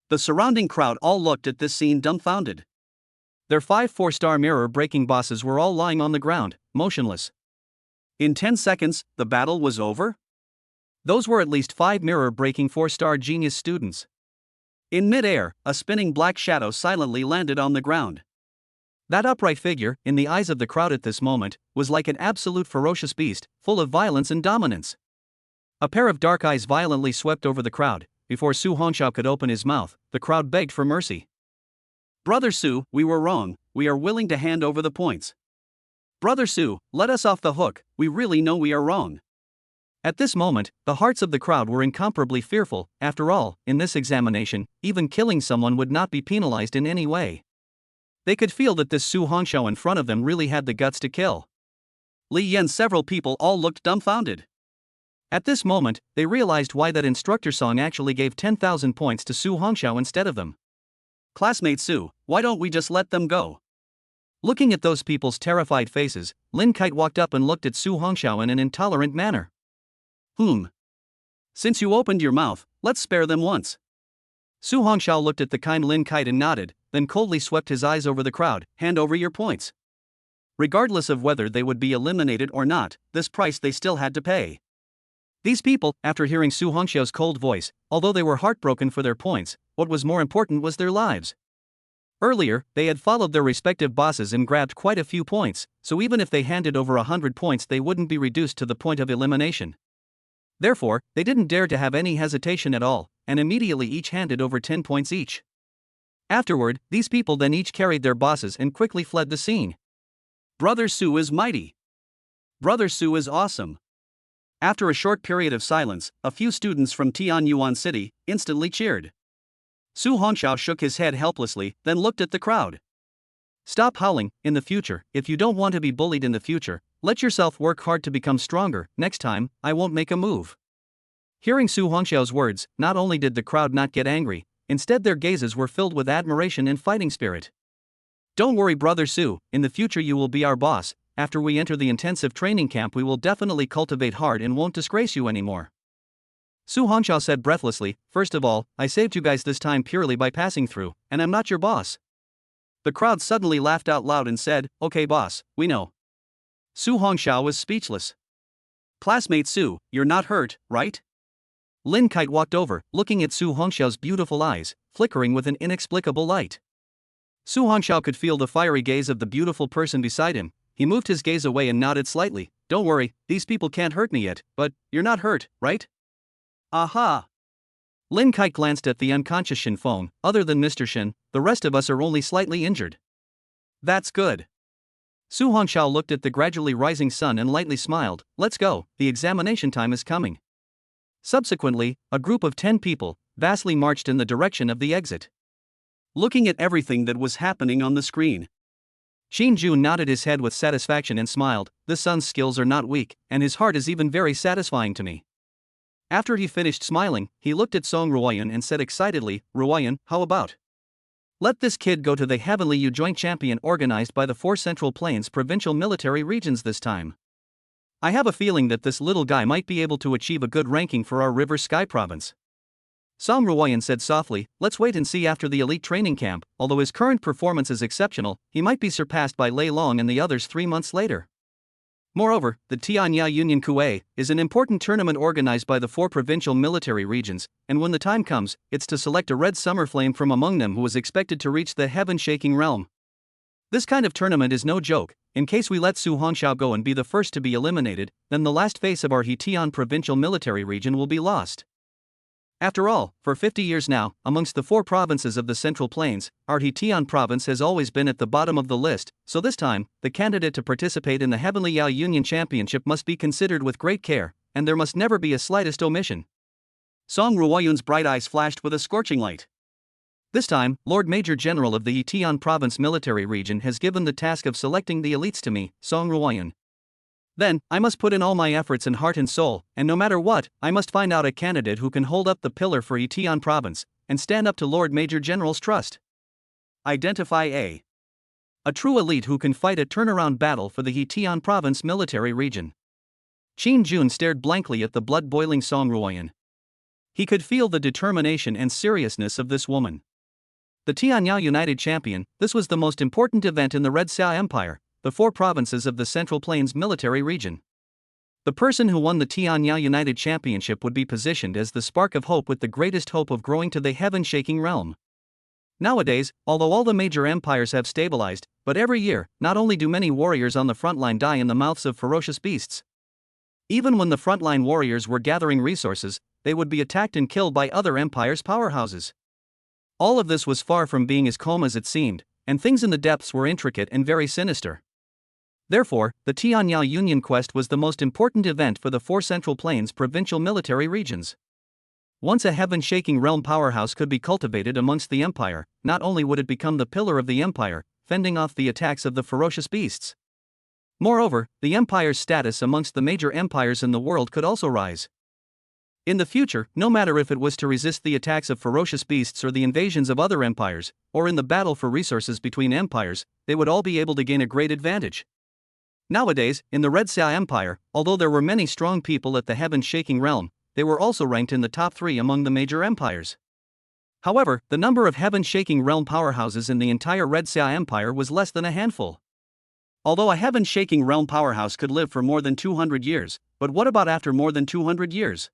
The surrounding crowd all looked at this scene dumbfounded. Their 5 4-star mirror-breaking bosses were all lying on the ground, motionless. In 10 seconds, the battle was over? Those were at least 5 mirror-breaking 4-star genius students. In mid-air, a spinning black shadow silently landed on the ground. That upright figure, in the eyes of the crowd at this moment, was like an absolute ferocious beast, full of violence and dominance. A pair of dark eyes violently swept over the crowd. Before Su Hongxiao could open his mouth, the crowd begged for mercy. Brother Su, we were wrong, we are willing to hand over the points. Brother Su, let us off the hook, we really know we are wrong. At this moment, the hearts of the crowd were incomparably fearful. After all, in this examination, even killing someone would not be penalized in any way. They could feel that this Su Hongxiao in front of them really had the guts to kill. Li Yan, several people all looked dumbfounded. At this moment, they realized why that instructor Song actually gave 10,000 points to Su Hongxiao instead of them. Classmate Su, why don't we just let them go? Looking at those people's terrified faces, Lin Kite walked up and looked at Su Hongxiao in an intolerant manner. Since you opened your mouth, let's spare them once. Su Hongxiao looked at the kind Lin Kite and nodded, then coldly swept his eyes over the crowd. Hand over your points. Regardless of whether they would be eliminated or not, this price they still had to pay. These people, after hearing Su Hongxiao's cold voice, although they were heartbroken for their points, what was more important was their lives. Earlier, they had followed their respective bosses and grabbed quite a few points, so even if they handed over 100 points they wouldn't be reduced to the point of elimination. Therefore, they didn't dare to have any hesitation at all, and immediately each handed over 10 points each. Afterward, these people then each carried their bosses and quickly fled the scene. Brother Su is mighty. Brother Su is awesome. After a short period of silence, a few students from Tianyuan City instantly cheered. Su Hongxiao shook his head helplessly, then looked at the crowd. Stop howling. In the future, if you don't want to be bullied in the future, let yourself work hard to become stronger. Next time, I won't make a move. Hearing Su Hongxiao's words, not only did the crowd not get angry, instead their gazes were filled with admiration and fighting spirit. Don't worry, Brother Su, in the future you will be our boss. After we enter the intensive training camp we will definitely cultivate hard and won't disgrace you anymore. Su Hongxiao said breathlessly, first of all, I saved you guys this time purely by passing through, and I'm not your boss. The crowd suddenly laughed out loud and said, okay boss, we know. Su Hongxiao was speechless. Classmate Su, you're not hurt, right? Lin Kite walked over, looking at Su Hongxiao's beautiful eyes, flickering with an inexplicable light. Su Hongxiao could feel the fiery gaze of the beautiful person beside him. He moved his gaze away and nodded slightly. Don't worry, these people can't hurt me yet, but you're not hurt, right? Aha! Lin Kite glanced at the unconscious Shin Feng. Other than Mr. Shin, the rest of us are only slightly injured. That's good. Su Hongxiao looked at the gradually rising sun and lightly smiled. Let's go, the examination time is coming. Subsequently, a group of 10 people vastly marched in the direction of the exit. Looking at everything that was happening on the screen, Xin Jun nodded his head with satisfaction and smiled. The son's skills are not weak, and his heart is even very satisfying to me. After he finished smiling, he looked at Song Ruoyan and said excitedly, Ruoyan, how about? Let this kid go to the Heavenly Yu Joint Champion organized by the 4 Central Plains Provincial Military Regions this time. I have a feeling that this little guy might be able to achieve a good ranking for our River Sky Province. Song Ruoyan said softly, let's wait and see after the elite training camp. Although his current performance is exceptional, he might be surpassed by Lei Long and the others 3 months later. Moreover, the Tianya Union Kue is an important tournament organized by the 4 provincial military regions, and when the time comes, it's to select a red summer flame from among them who is expected to reach the heaven-shaking realm. This kind of tournament is no joke. In case we let Su Hongxiao go and be the first to be eliminated, then the last face of our Hetian provincial military region will be lost. After all, for 50 years now, amongst the 4 provinces of the Central Plains, our Hetian province has always been at the bottom of the list, so this time, the candidate to participate in the Heavenly Yao Union Championship must be considered with great care, and there must never be a slightest omission. Song Ruoyan's bright eyes flashed with a scorching light. This time, Lord Major General of the Yitian Province Military Region has given the task of selecting the elites to me, Song Ruoyan. Then, I must put in all my efforts and heart and soul, and no matter what, I must find out a candidate who can hold up the pillar for Yitian Province, and stand up to Lord Major General's trust. Identify a true elite who can fight a turnaround battle for the Yitian Province Military Region. Qin Jun stared blankly at the blood-boiling Song Ruoyan. He could feel the determination and seriousness of this woman. The Tianyao United Champion, this was the most important event in the Red Xia Empire, the 4 provinces of the Central Plains Military Region. The person who won the Tianyao United Championship would be positioned as the spark of hope with the greatest hope of growing to the heaven-shaking realm. Nowadays, although all the major empires have stabilized, but every year, not only do many warriors on the front line die in the mouths of ferocious beasts. Even when the frontline warriors were gathering resources, they would be attacked and killed by other empires' powerhouses. All of this was far from being as calm as it seemed, and things in the depths were intricate and very sinister. Therefore, the Tianyao Union Quest was the most important event for the 4 Central Plains provincial military regions. Once a heaven-shaking realm powerhouse could be cultivated amongst the empire, not only would it become the pillar of the empire, fending off the attacks of the ferocious beasts. Moreover, the empire's status amongst the major empires in the world could also rise. In the future, no matter if it was to resist the attacks of ferocious beasts or the invasions of other empires, or in the battle for resources between empires, they would all be able to gain a great advantage. Nowadays, in the Red Xia Empire, although there were many strong people at the heaven-shaking realm, they were also ranked in the top 3 among the major empires. However, the number of heaven-shaking realm powerhouses in the entire Red Xia Empire was less than a handful. Although a heaven-shaking realm powerhouse could live for more than 200 years, but what about after more than 200 years?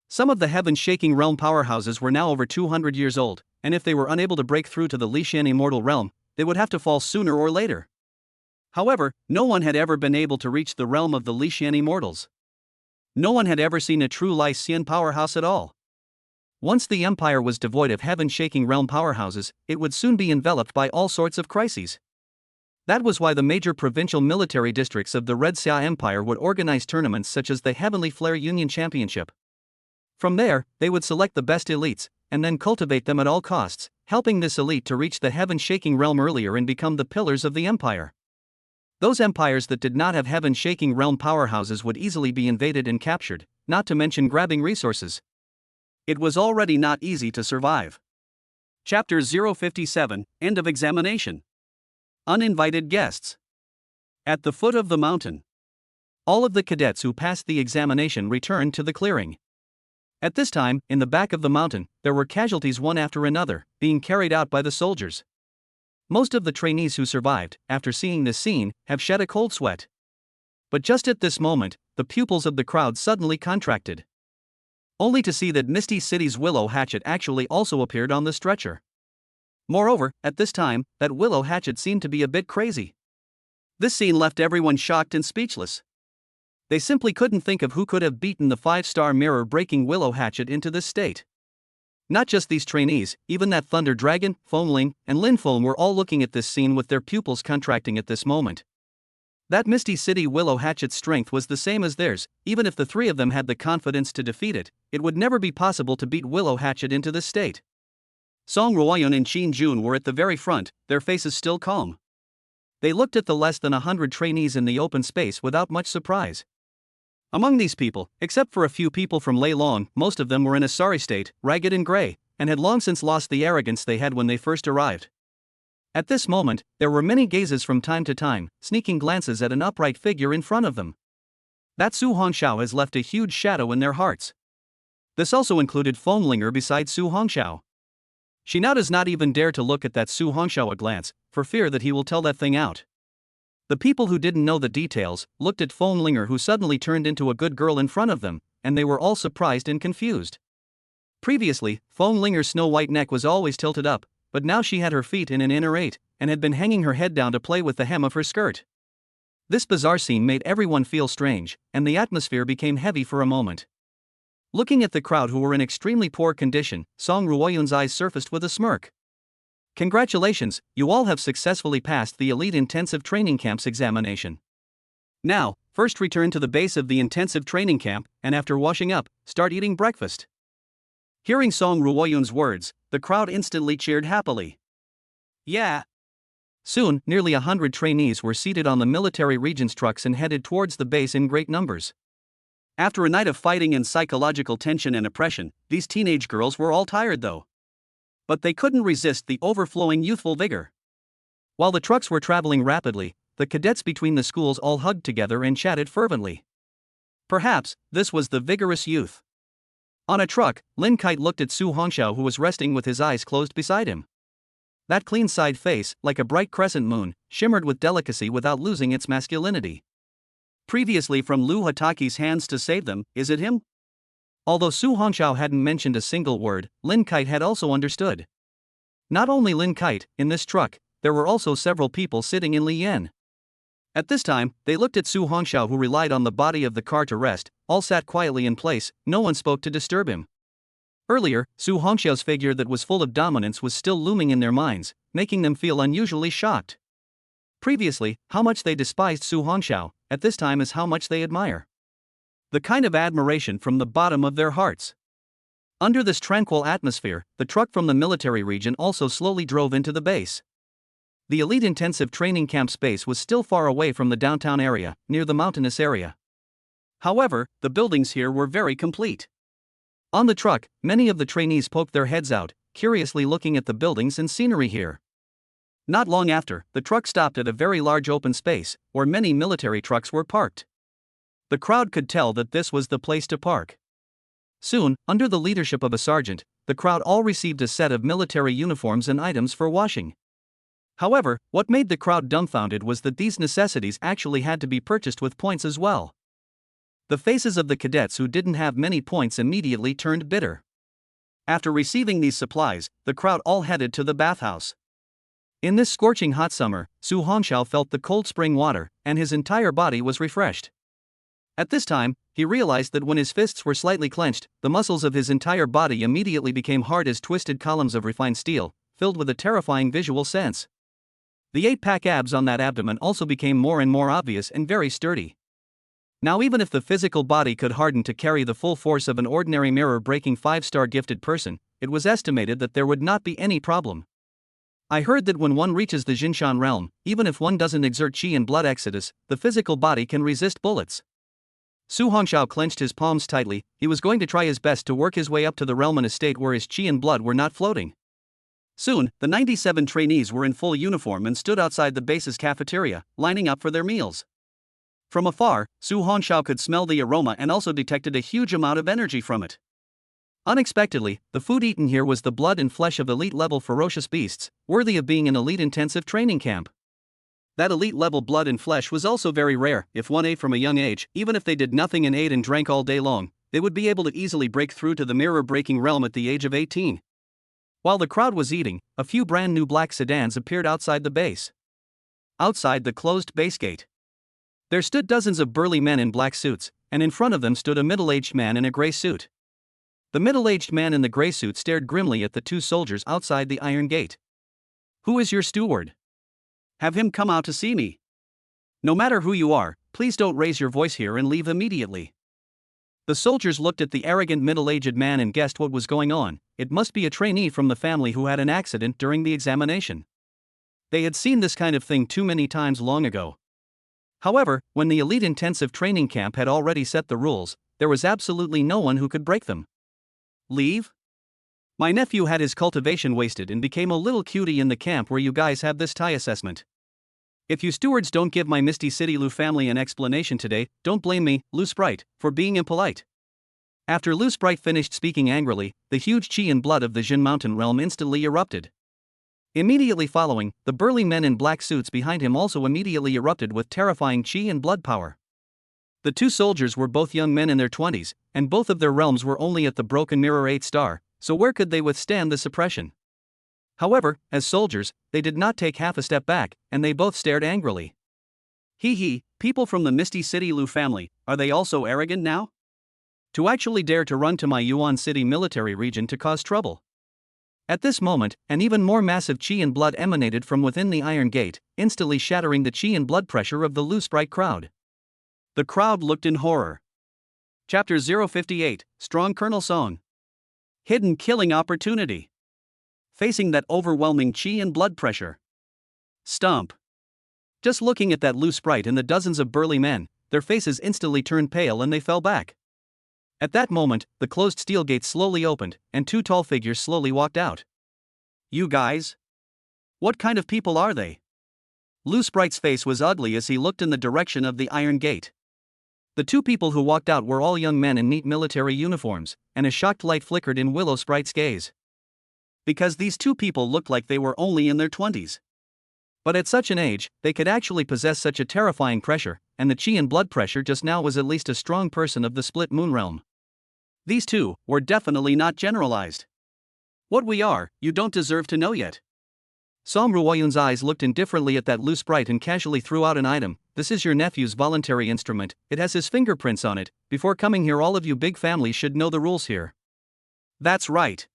Some of the heaven-shaking realm powerhouses were now over 200 years old, and if they were unable to break through to the Lixian immortal realm, they would have to fall sooner or later. However, no one had ever been able to reach the realm of the Lixian immortals. No one had ever seen a true Lixian powerhouse at all. Once the empire was devoid of heaven-shaking realm powerhouses, it would soon be enveloped by all sorts of crises. That was why the major provincial military districts of the Red Xia Empire would organize tournaments such as the Heavenly Flare Union Championship. From there, they would select the best elites, and then cultivate them at all costs, helping this elite to reach the heaven-shaking realm earlier and become the pillars of the empire. Those empires that did not have heaven-shaking realm powerhouses would easily be invaded and captured, not to mention grabbing resources. It was already not easy to survive. Chapter 057, End of Examination. Uninvited Guests. At the foot of the mountain. All of the cadets who passed the examination returned to the clearing. At this time, in the back of the mountain, there were casualties one after another, being carried out by the soldiers. Most of the trainees who survived, after seeing this scene, have shed a cold sweat. But just at this moment, the pupils of the crowd suddenly contracted, only to see that Misty City's Willow Hatchet actually also appeared on the stretcher. Moreover, at this time, that Willow Hatchet seemed to be a bit crazy. This scene left everyone shocked and speechless. They simply couldn't think of who could have beaten the 5-star mirror-breaking Willow Hatchet into this state. Not just these trainees, even that Thunder Dragon, Foamling, and Linfoam were all looking at this scene with their pupils contracting at this moment. That Misty City Willow Hatchet's strength was the same as theirs. Even if the three of them had the confidence to defeat it, it would never be possible to beat Willow Hatchet into this state. Song Ruoyun and Qin Jun were at the very front, their faces still calm. They looked at the less than 100 trainees in the open space without much surprise. Among these people, except for a few people from Lei Long, most of them were in a sorry state, ragged and gray, and had long since lost the arrogance they had when they first arrived. At this moment, there were many gazes from time to time, sneaking glances at an upright figure in front of them. That Su Hongxiao has left a huge shadow in their hearts. This also included Foamlinger beside Su Hongxiao. She now does not even dare to look at that Su Hongxiao a glance, for fear that he will tell that thing out. The people who didn't know the details looked at Foamlinger, who suddenly turned into a good girl in front of them, and they were all surprised and confused. Previously, Foamlinger's snow-white neck was always tilted up, but now she had her feet in an inner 8, and had been hanging her head down to play with the hem of her skirt. This bizarre scene made everyone feel strange, and the atmosphere became heavy for a moment. Looking at the crowd who were in extremely poor condition, Song Ruoyun's eyes surfaced with a smirk. Congratulations, you all have successfully passed the Elite Intensive Training Camp's examination. Now, first return to the base of the intensive training camp, and after washing up, start eating breakfast. Hearing Song Ruoyun's words, the crowd instantly cheered happily. Yeah. Soon, nearly 100 trainees were seated on the military regents' trucks and headed towards the base in great numbers. After a night of fighting and psychological tension and oppression, these teenage girls were all tired though. But they couldn't resist the overflowing youthful vigor. While the trucks were traveling rapidly, the cadets between the schools all hugged together and chatted fervently. Perhaps, this was the vigorous youth. On a truck, Lin Kite looked at Su Hongxiao, who was resting with his eyes closed beside him. That clean side face, like a bright crescent moon, shimmered with delicacy without losing its masculinity. Previously from Lu Hataki's hands to save them, is it him? Although Su Hongxiao hadn't mentioned a single word, Lin Kite had also understood. Not only Lin Kite, in this truck, there were also several people sitting in Li Yan. At this time, they looked at Su Hongxiao, who relied on the body of the car to rest. All sat quietly in place, no one spoke to disturb him. Earlier, Su Hongxiao's figure that was full of dominance was still looming in their minds, making them feel unusually shocked. Previously, how much they despised Su Hongxiao, at this time is how much they admire. The kind of admiration from the bottom of their hearts. Under this tranquil atmosphere, the truck from the military region also slowly drove into the base. The Elite Intensive Training Camp space was still far away from the downtown area, near the mountainous area. However, the buildings here were very complete. On the truck, many of the trainees poked their heads out, curiously looking at the buildings and scenery here. Not long after, the truck stopped at a very large open space, where many military trucks were parked. The crowd could tell that this was the place to park. Soon, under the leadership of a sergeant, the crowd all received a set of military uniforms and items for washing. However, what made the crowd dumbfounded was that these necessities actually had to be purchased with points as well. The faces of the cadets who didn't have many points immediately turned bitter. After receiving these supplies, the crowd all headed to the bathhouse. In this scorching hot summer, Su Hongxiao felt the cold spring water, and his entire body was refreshed. At this time, he realized that when his fists were slightly clenched, the muscles of his entire body immediately became hard as twisted columns of refined steel, filled with a terrifying visual sense. The 8-pack abs on that abdomen also became more and more obvious and very sturdy. Now even if the physical body could harden to carry the full force of an ordinary mirror-breaking 5-star gifted person, it was estimated that there would not be any problem. I heard that when one reaches the Jinshan realm, even if one doesn't exert chi and blood exodus, the physical body can resist bullets. Su Hongxiao clenched his palms tightly. He was going to try his best to work his way up to the realm in a state where his chi and blood were not floating. Soon, the 97 trainees were in full uniform and stood outside the base's cafeteria, lining up for their meals. From afar, Su Hongxiao could smell the aroma and also detected a huge amount of energy from it. Unexpectedly, the food eaten here was the blood and flesh of elite-level ferocious beasts, worthy of being an elite intensive training camp. That elite level blood and flesh was also very rare. If one ate from a young age, even if they did nothing and ate and drank all day long, they would be able to easily break through to the mirror-breaking realm at the age of 18. While the crowd was eating, a few brand new black sedans appeared outside the base. Outside the closed base gate, there stood dozens of burly men in black suits, and in front of them stood a middle-aged man in a gray suit. The middle-aged man in the gray suit stared grimly at the two soldiers outside the iron gate. "Who is your steward? Have him come out to see me. No matter who you are, please don't raise your voice here and leave immediately." The soldiers looked at the arrogant middle-aged man and guessed what was going on. It must be a trainee from the family who had an accident during the examination. They had seen this kind of thing too many times long ago. However, when the elite intensive training camp had already set the rules, there was absolutely no one who could break them. "Leave? My nephew had his cultivation wasted and became a little cutie in the camp where you guys have this tie assessment. If you stewards don't give my Misty City Lu family an explanation today, don't blame me, Lu Sprite, for being impolite." After Lu Sprite finished speaking angrily, the huge chi and blood of the Jin Mountain realm instantly erupted. Immediately following, the burly men in black suits behind him also immediately erupted with terrifying chi and blood power. The two soldiers were both young men in their 20s, and both of their realms were only at the broken mirror 8 star, so where could they withstand the suppression? However, as soldiers, they did not take half a step back, and they both stared angrily. Hee, people from the Misty City Lu family, are they also arrogant now? To actually dare to run to my Yuan City military region to cause trouble. At this moment, an even more massive chi and blood emanated from within the iron gate, instantly shattering the chi and blood pressure of the Lu Sprite crowd. The crowd looked in horror. Chapter 058, Strong Colonel Song. Hidden killing opportunity. Facing that overwhelming chi and blood pressure. Stump. Just looking at that Lu Sprite and the dozens of burly men, their faces instantly turned pale and they fell back. At that moment, the closed steel gate slowly opened, and two tall figures slowly walked out. "You guys? What kind of people are they?" Lu Sprite's face was ugly as he looked in the direction of the iron gate. The two people who walked out were all young men in neat military uniforms, and a shocked light flickered in Willow Sprite's gaze. Because these two people looked like they were only in their 20s. But at such an age, they could actually possess such a terrifying pressure, and the chi and blood pressure just now was at least a strong person of the split moon realm. These two were definitely not generalized. What we are, you don't deserve to know yet. Song Ruoyun's eyes looked indifferently at that Lu Sprite and casually threw out an item. "This is your nephew's voluntary instrument, it has his fingerprints on it. Before coming here all of you big families should know the rules here." "That's right."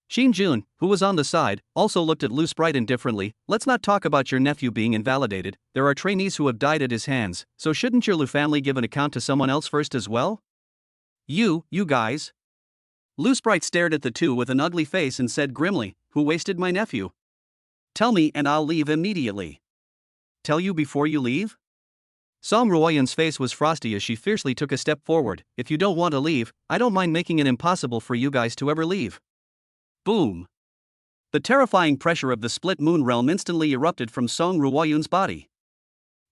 Shin Jun, who was on the side, also looked at Lu Sprite indifferently. "Let's not talk about your nephew being invalidated, there are trainees who have died at his hands, so shouldn't your Lu family give an account to someone else first as well? You guys." Lu Sprite stared at the two with an ugly face and said grimly, "Who wasted my nephew? Tell me and I'll leave immediately." "Tell you before you leave?" Song Ruoyun's face was frosty as she fiercely took a step forward. "If you don't want to leave, I don't mind making it impossible for you guys to ever leave." Boom. The terrifying pressure of the split moon realm instantly erupted from Song Ruoyun's body.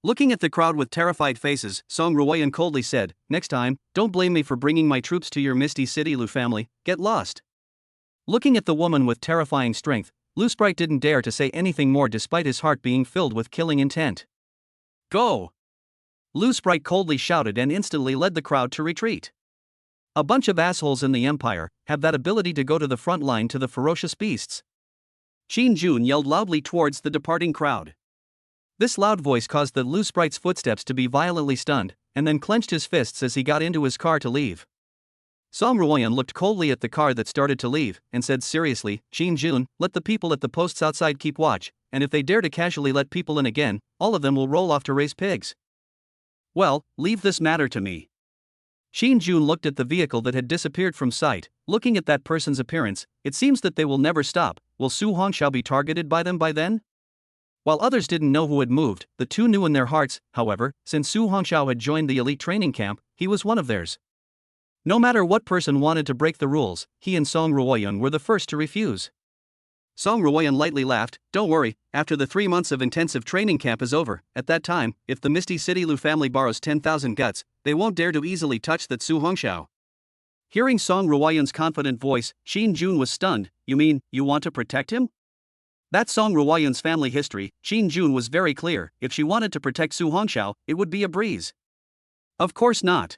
Looking at the crowd with terrified faces, Song Ruoyun coldly said, "Next time, don't blame me for bringing my troops to your Misty City Lu family, get lost." Looking at the woman with terrifying strength, Lu Sprite didn't dare to say anything more despite his heart being filled with killing intent. "Go!" Lu Sprite coldly shouted and instantly led the crowd to retreat. A bunch of assholes in the Empire have that ability to go to the front line to the ferocious beasts. Shin Jun yelled loudly towards the departing crowd. This loud voice caused the Lu Sprite's footsteps to be violently stunned, and then clenched his fists as he got into his car to leave. Song Ruoyun looked coldly at the car that started to leave, and said seriously, "Shin Jun, let the people at the posts outside keep watch, and if they dare to casually let people in again, all of them will roll off to raise pigs." "Well, leave this matter to me." Shin Jun looked at the vehicle that had disappeared from sight. Looking at that person's appearance, it seems that they will never stop. Will Su Hongxiao be targeted by them by then? While others didn't know who had moved, the two knew in their hearts, however, since Su Hongxiao had joined the elite training camp, he was one of theirs. No matter what person wanted to break the rules, he and Song Ruoyun were the first to refuse. Song Ruoyun lightly laughed, "Don't worry, after the 3 months of intensive training camp is over, at that time, if the Misty City Lu family borrows 10,000 guts, they won't dare to easily touch that Su Hongxiao." Hearing Song Ruoyun's confident voice, Shin Jun was stunned. "You mean, you want to protect him?" That Song Ruoyun's family history, Qin Jun was very clear. If she wanted to protect Su Hongxiao, it would be a breeze. Of course not.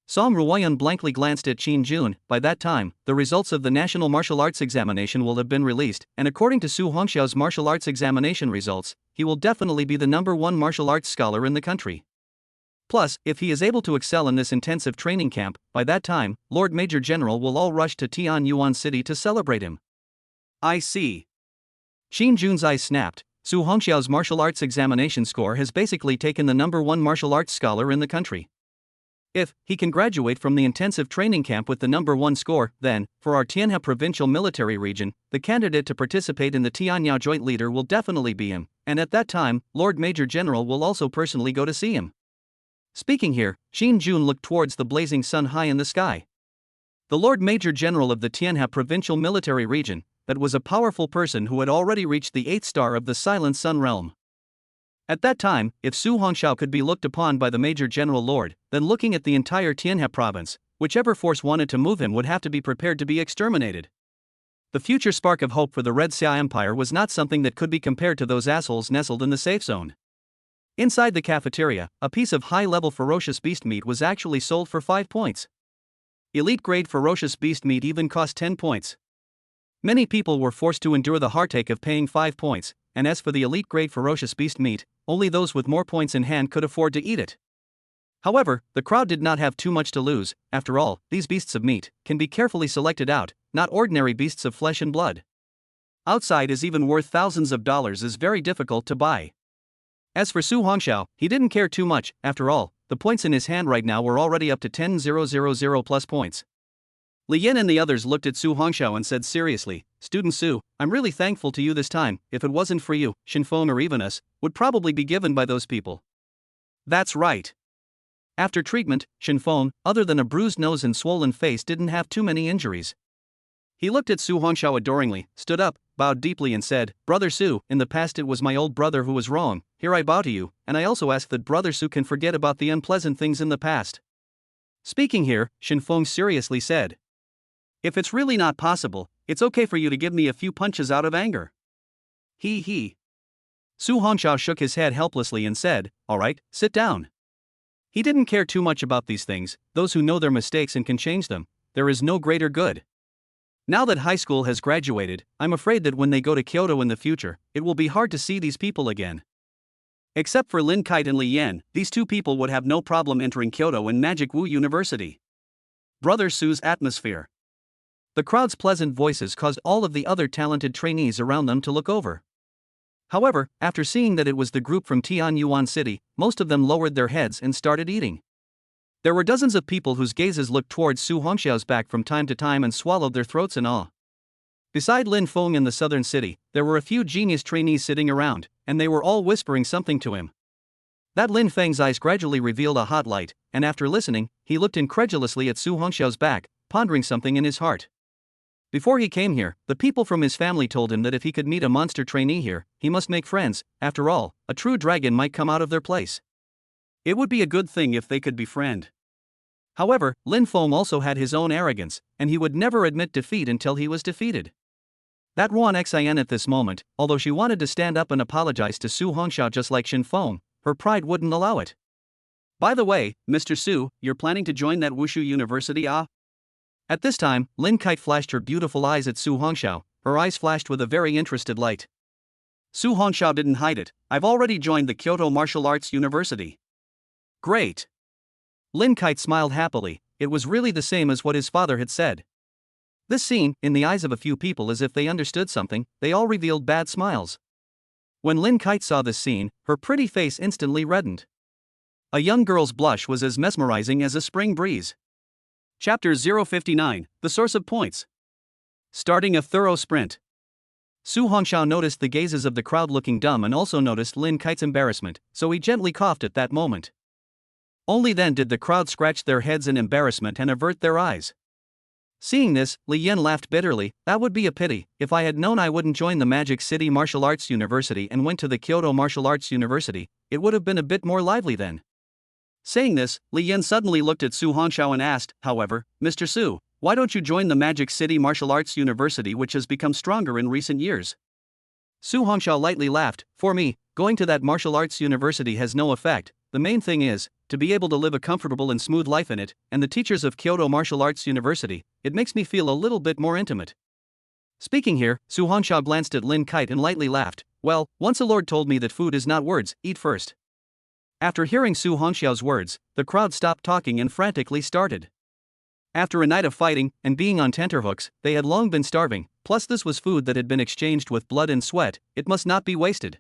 Song Ruoyun blankly glanced at Qin Jun. By that time, the results of the National Martial Arts Examination will have been released, and according to Su Hongxiao's martial arts examination results, he will definitely be the #1 martial arts scholar in the country. Plus, if he is able to excel in this intensive training camp, by that time, Lord Major General will all rush to Tian Yuan City to celebrate him. I see. Qin Jun's eyes snapped. Su Hongxiao's martial arts examination score has basically taken the #1 martial arts scholar in the country. If he can graduate from the intensive training camp with the #1 score, then, for our Tianhe provincial military region, the candidate to participate in the Tianyao joint leader will definitely be him, and at that time, Lord Major General will also personally go to see him. Speaking here, Qin Jun looked towards the blazing sun high in the sky. The Lord Major General of the Tianhe provincial military region, that was a powerful person who had already reached the 8th star of the Silent Sun realm. At that time, if Su Hongxiao could be looked upon by the Major General Lord, then looking at the entire Tianhe province, whichever force wanted to move him would have to be prepared to be exterminated. The future spark of hope for the Red Xia Empire was not something that could be compared to those assholes nestled in the safe zone. Inside the cafeteria, a piece of high-level ferocious beast meat was actually sold for 5 points. Elite-grade ferocious beast meat even cost 10 points. Many people were forced to endure the heartache of paying 5 points, and as for the elite-grade ferocious beast meat, only those with more points in hand could afford to eat it. However, the crowd did not have too much to lose. After all, these beasts of meat can be carefully selected out, not ordinary beasts of flesh and blood. Outside is even worth thousands of dollars is very difficult to buy. As for Su Hongxiao, he didn't care too much. After all, the points in his hand right now were already up to 10,000 plus points. Li Yin and the others looked at Su Hongxiao and said seriously, "Student Su, I'm really thankful to you this time. If it wasn't for you, Shinfeng or even us would probably be given by those people." That's right. After treatment, Shinfeng, other than a bruised nose and swollen face, didn't have too many injuries. He looked at Su Hongxiao adoringly, stood up, bowed deeply and said, "Brother Su, in the past it was my old brother who was wrong. Here I bow to you, and I also ask that Brother Su can forget about the unpleasant things in the past." Speaking here, Shinfeng seriously said, "If it's really not possible, it's okay for you to give me a few punches out of anger." He. Su Hongxiao shook his head helplessly and said, "Alright, sit down." He didn't care too much about these things. Those who know their mistakes and can change them, there is no greater good. Now that high school has graduated, I'm afraid that when they go to Kyoto in the future, it will be hard to see these people again. Except for Lin Kite and Li Yan, these two people would have no problem entering Kyoto and Magic Wu University. Brother Su's atmosphere. The crowd's pleasant voices caused all of the other talented trainees around them to look over. However, after seeing that it was the group from Tian Yuan City, most of them lowered their heads and started eating. There were dozens of people whose gazes looked towards Su Hongxiao's back from time to time and swallowed their throats in awe. Beside Lin Feng in the southern city, there were a few genius trainees sitting around, and they were all whispering something to him. That Lin Feng's eyes gradually revealed a hot light, and after listening, he looked incredulously at Su Hongxiao's back, pondering something in his heart. Before he came here, the people from his family told him that if he could meet a monster trainee here, he must make friends. After all, a true dragon might come out of their place. It would be a good thing if they could befriend. However, Lin Feng also had his own arrogance, and he would never admit defeat until he was defeated. That Yuan Xian at this moment, although she wanted to stand up and apologize to Su Hongxiao just like Shinfeng, her pride wouldn't allow it. "By the way, Mr. Su, you're planning to join that Wushu University, ah?" At this time, Lin Kite flashed her beautiful eyes at Su Hongxiao. Her eyes flashed with a very interested light. Su Hongxiao didn't hide it. "I've already joined the Kyoto Martial Arts University." "Great." Lin Kite smiled happily. It was really the same as what his father had said. This scene, in the eyes of a few people as if they understood something, they all revealed bad smiles. When Lin Kite saw this scene, her pretty face instantly reddened. A young girl's blush was as mesmerizing as a spring breeze. Chapter 059, The Source of Points. Starting a thorough sprint. Su Hongxiao noticed the gazes of the crowd looking dumb and also noticed Lin Kite's embarrassment, so he gently coughed at that moment. Only then did the crowd scratch their heads in embarrassment and avert their eyes. Seeing this, Li Yan laughed bitterly. "That would be a pity. If I had known I wouldn't join the Magic City Martial Arts University and went to the Kyoto Martial Arts University, it would have been a bit more lively then." Saying this, Li Yan suddenly looked at Su Hongxiao and asked, "However, Mr. Su, why don't you join the Magic City Martial Arts University, which has become stronger in recent years?" Su Hongxiao lightly laughed. For me, going to that martial arts university has no effect. The main thing is to be able to live a comfortable and smooth life in it, and the teachers of Kyoto Martial Arts University, it makes me feel a little bit more intimate. Speaking here, Su Hongxiao glanced at Lin Kite and lightly laughed. Well, once a lord told me that food is not words, eat first. After hearing Su Hongxiao's words, the crowd stopped talking and frantically started. After a night of fighting and being on tenterhooks, they had long been starving, plus this was food that had been exchanged with blood and sweat, it must not be wasted.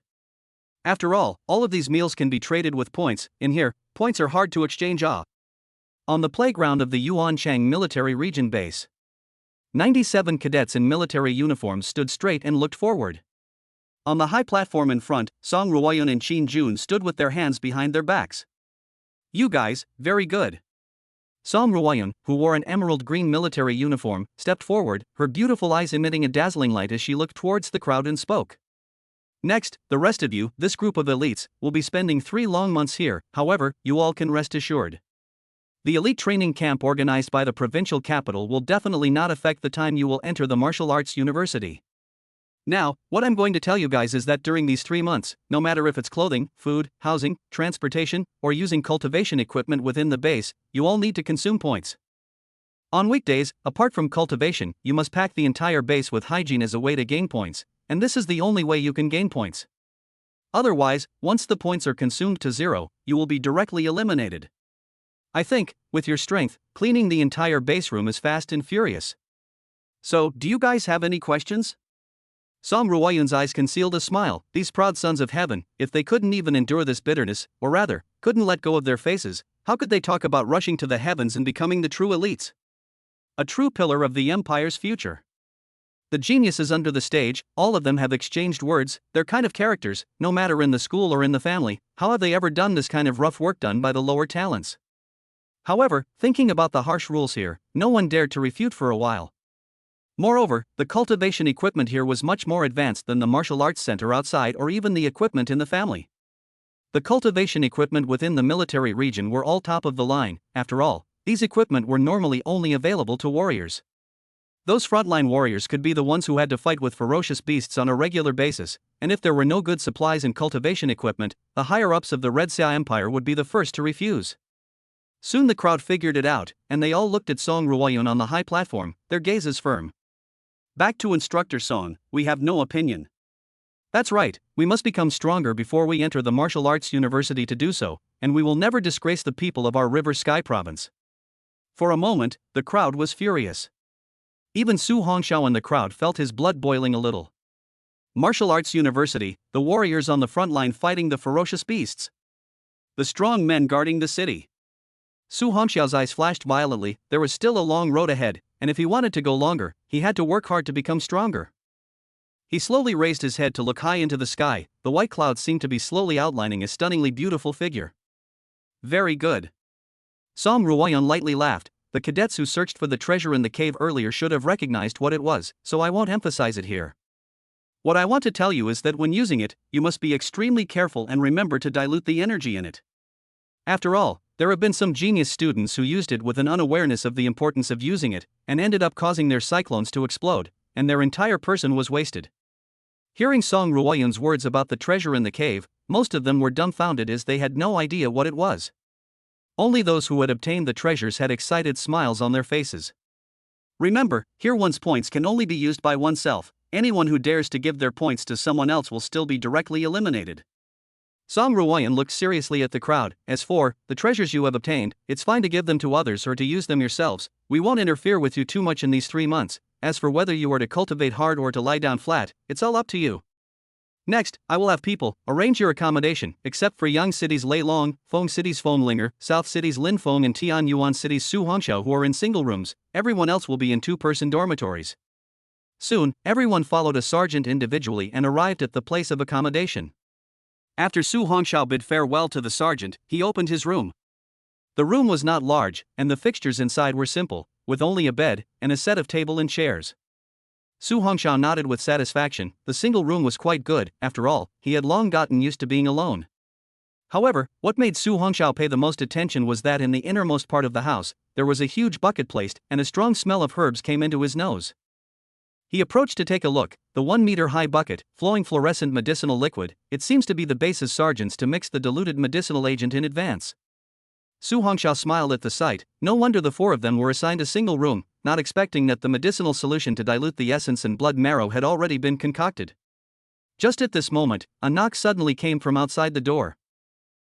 After all of these meals can be traded with points. In here, points are hard to exchange. On the playground of the Yuan Chang military region base, 97 cadets in military uniforms stood straight and looked forward. On the high platform in front, Song Ruoyun and Qin Jun stood with their hands behind their backs. You guys, very good. Song Ruoyun, who wore an emerald green military uniform, stepped forward, her beautiful eyes emitting a dazzling light as she looked towards the crowd and spoke. Next, the rest of you, this group of elites, will be spending 3 long months here, however, you all can rest assured. The elite training camp organized by the provincial capital will definitely not affect the time you will enter the martial arts university. Now, what I'm going to tell you guys is that during these 3 months, no matter if it's clothing, food, housing, transportation, or using cultivation equipment within the base, you all need to consume points. On weekdays, apart from cultivation, you must pack the entire base with hygiene as a way to gain points, and this is the only way you can gain points. Otherwise, once the points are consumed to 0, you will be directly eliminated. I think, with your strength, cleaning the entire base room is fast and furious. So, do you guys have any questions? Song Ruoyun's eyes concealed a smile. These proud sons of heaven, if they couldn't even endure this bitterness, or rather, couldn't let go of their faces, how could they talk about rushing to the heavens and becoming the true elites? A true pillar of the empire's future. The geniuses under the stage, all of them have exchanged words, they're kind of characters, no matter in the school or in the family. How have they ever done this kind of rough work done by the lower talents? However, thinking about the harsh rules here, no one dared to refute for a while. Moreover, the cultivation equipment here was much more advanced than the martial arts center outside or even the equipment in the family. The cultivation equipment within the military region were all top of the line. After all, these equipment were normally only available to warriors. Those frontline warriors could be the ones who had to fight with ferocious beasts on a regular basis, and if there were no good supplies and cultivation equipment, the higher-ups of the Red Xia Empire would be the first to refuse. Soon the crowd figured it out, and they all looked at Song Ruoyun on the high platform, their gazes firm. Back to Instructor Song, we have no opinion. That's right, we must become stronger before we enter the martial arts university to do so, and we will never disgrace the people of our River Sky province. For a moment, the crowd was furious. Even Su Hongxiao in the crowd felt his blood boiling a little. Martial Arts University, the warriors on the front line fighting the ferocious beasts. The strong men guarding the city. Su Hongxiao's eyes flashed violently. There was still a long road ahead, and if he wanted to go longer, he had to work hard to become stronger. He slowly raised his head to look high into the sky. The white clouds seemed to be slowly outlining a stunningly beautiful figure. Very good. Song Ruoyun lightly laughed. The cadets who searched for the treasure in the cave earlier should have recognized what it was, so I won't emphasize it here. What I want to tell you is that when using it, you must be extremely careful and remember to dilute the energy in it. After all, there have been some genius students who used it with an unawareness of the importance of using it, and ended up causing their cyclones to explode, and their entire person was wasted. Hearing Song Ruoyun's words about the treasure in the cave, most of them were dumbfounded as they had no idea what it was. Only those who had obtained the treasures had excited smiles on their faces. Remember, here one's points can only be used by oneself. Anyone who dares to give their points to someone else will still be directly eliminated. Song Ruoyun looked seriously at the crowd. As for the treasures you have obtained, it's fine to give them to others or to use them yourselves. We won't interfere with you too much in these 3 months. As for whether you are to cultivate hard or to lie down flat, it's all up to you. Next, I will have people arrange your accommodation, except for Yang City's Lei Long, Feng City's Linger, South City's Lin Feng and Tian Yuan City's Su Hongxiao who are in single rooms. Everyone else will be in 2-person dormitories. Soon, everyone followed a sergeant individually and arrived at the place of accommodation. After Su Hongxiao bid farewell to the sergeant, he opened his room. The room was not large, and the fixtures inside were simple, with only a bed and a set of table and chairs. Su Hongxiao nodded with satisfaction. The single room was quite good. After all, he had long gotten used to being alone. However, what made Su Hongxiao pay the most attention was that in the innermost part of the house, there was a huge bucket placed, and a strong smell of herbs came into his nose. He approached to take a look. The 1-meter-high bucket, flowing fluorescent medicinal liquid, it seems to be the base's sergeants to mix the diluted medicinal agent in advance. Su Hongxiao smiled at the sight. No wonder the four of them were assigned a single room, not expecting that the medicinal solution to dilute the essence and blood marrow had already been concocted. Just at this moment, a knock suddenly came from outside the door.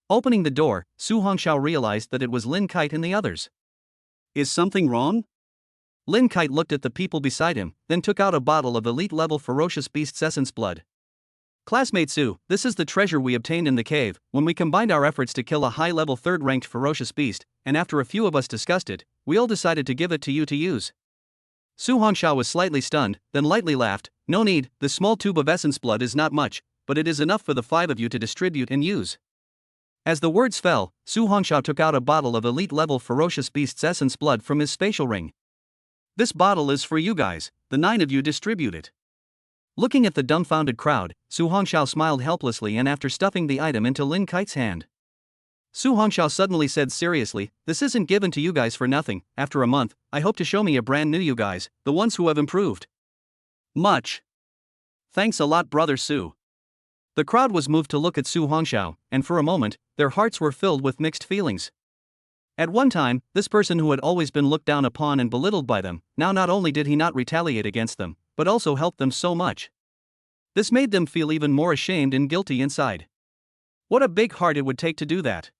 Opening the door, Su Hongxiao realized that it was Lin Kite and the others. Is something wrong? Lin Kite looked at the people beside him, then took out a bottle of elite-level ferocious beast's essence blood. Classmate Su, this is the treasure we obtained in the cave, when we combined our efforts to kill a high-level third-ranked ferocious beast, and after a few of us discussed it, we all decided to give it to you to use. Su Hongxiao was slightly stunned, then lightly laughed. No need, the small tube of essence blood is not much, but it is enough for the 5 of you to distribute and use. As the words fell, Su Hongxiao took out a bottle of elite-level ferocious beast's essence blood from his spatial ring. This bottle is for you guys, the 9 of you distribute it. Looking at the dumbfounded crowd, Su Hongxiao smiled helplessly and after stuffing the item into Lin Kite's hand. Su Hongxiao suddenly said seriously, this isn't given to you guys for nothing. After a month, I hope to show me a brand new you guys, the ones who have improved. Much. Thanks a lot, brother Su. The crowd was moved to look at Su Hongxiao, and for a moment, their hearts were filled with mixed feelings. At one time, this person who had always been looked down upon and belittled by them, now not only did he not retaliate against them, but also helped them so much. This made them feel even more ashamed and guilty inside. What a big heart it would take to do that.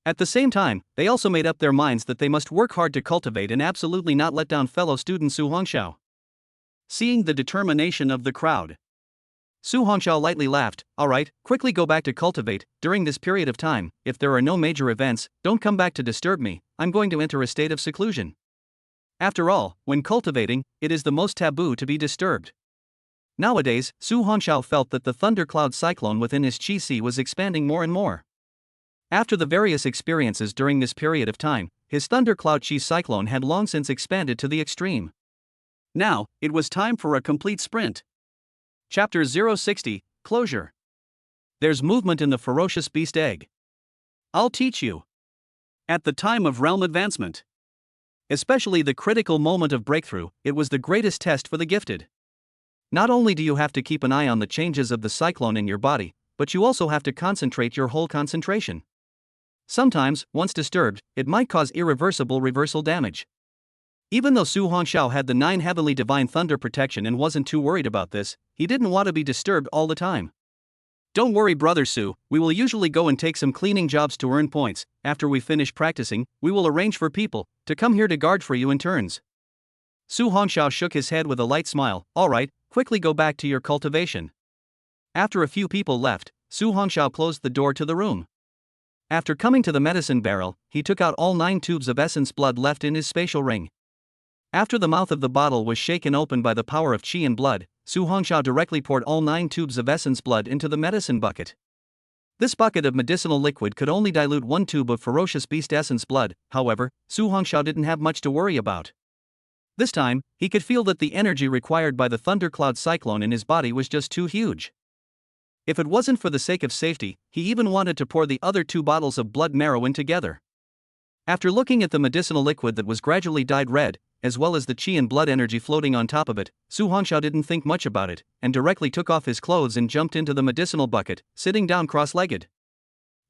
At the same time, they also made up their minds that they must work hard to cultivate and absolutely not let down fellow student Su Hongxiao. Seeing the determination of the crowd, Su Hongxiao lightly laughed. Alright, quickly go back to cultivate. During this period of time, if there are no major events, don't come back to disturb me. I'm going to enter a state of seclusion. After all, when cultivating, it is the most taboo to be disturbed. Nowadays, Su Hongxiao felt that the thundercloud cyclone within his qi was expanding more and more. After the various experiences during this period of time, his thundercloud qi cyclone had long since expanded to the extreme. Now, it was time for a complete sprint. Chapter 060, Closure. There's movement in the ferocious beast egg. I'll teach you. At the time of realm advancement, especially the critical moment of breakthrough, it was the greatest test for the gifted. Not only do you have to keep an eye on the changes of the cyclone in your body, but you also have to concentrate your whole concentration. Sometimes, once disturbed, it might cause irreversible reversal damage. Even though Su Hongxiao had the 9 heavenly divine thunder protection and wasn't too worried about this, he didn't want to be disturbed all the time. Don't worry, brother Su, we will usually go and take some cleaning jobs to earn points. After we finish practicing, we will arrange for people to come here to guard for you in turns. Su Hongxiao shook his head with a light smile. Alright, quickly go back to your cultivation. After a few people left, Su Hongxiao closed the door to the room. After coming to the medicine barrel, he took out all 9 tubes of essence blood left in his spatial ring. After the mouth of the bottle was shaken open by the power of qi and blood, Su Hongxiao directly poured all 9 tubes of essence blood into the medicine bucket. This bucket of medicinal liquid could only dilute 1 tube of ferocious beast essence blood. However, Su Hongxiao didn't have much to worry about. This time, he could feel that the energy required by the thundercloud cyclone in his body was just too huge. If it wasn't for the sake of safety, he even wanted to pour the other 2 bottles of blood marrow in together. After looking at the medicinal liquid that was gradually dyed red, as well as the qi and blood energy floating on top of it, Su Hongxiao didn't think much about it, and directly took off his clothes and jumped into the medicinal bucket, sitting down cross-legged.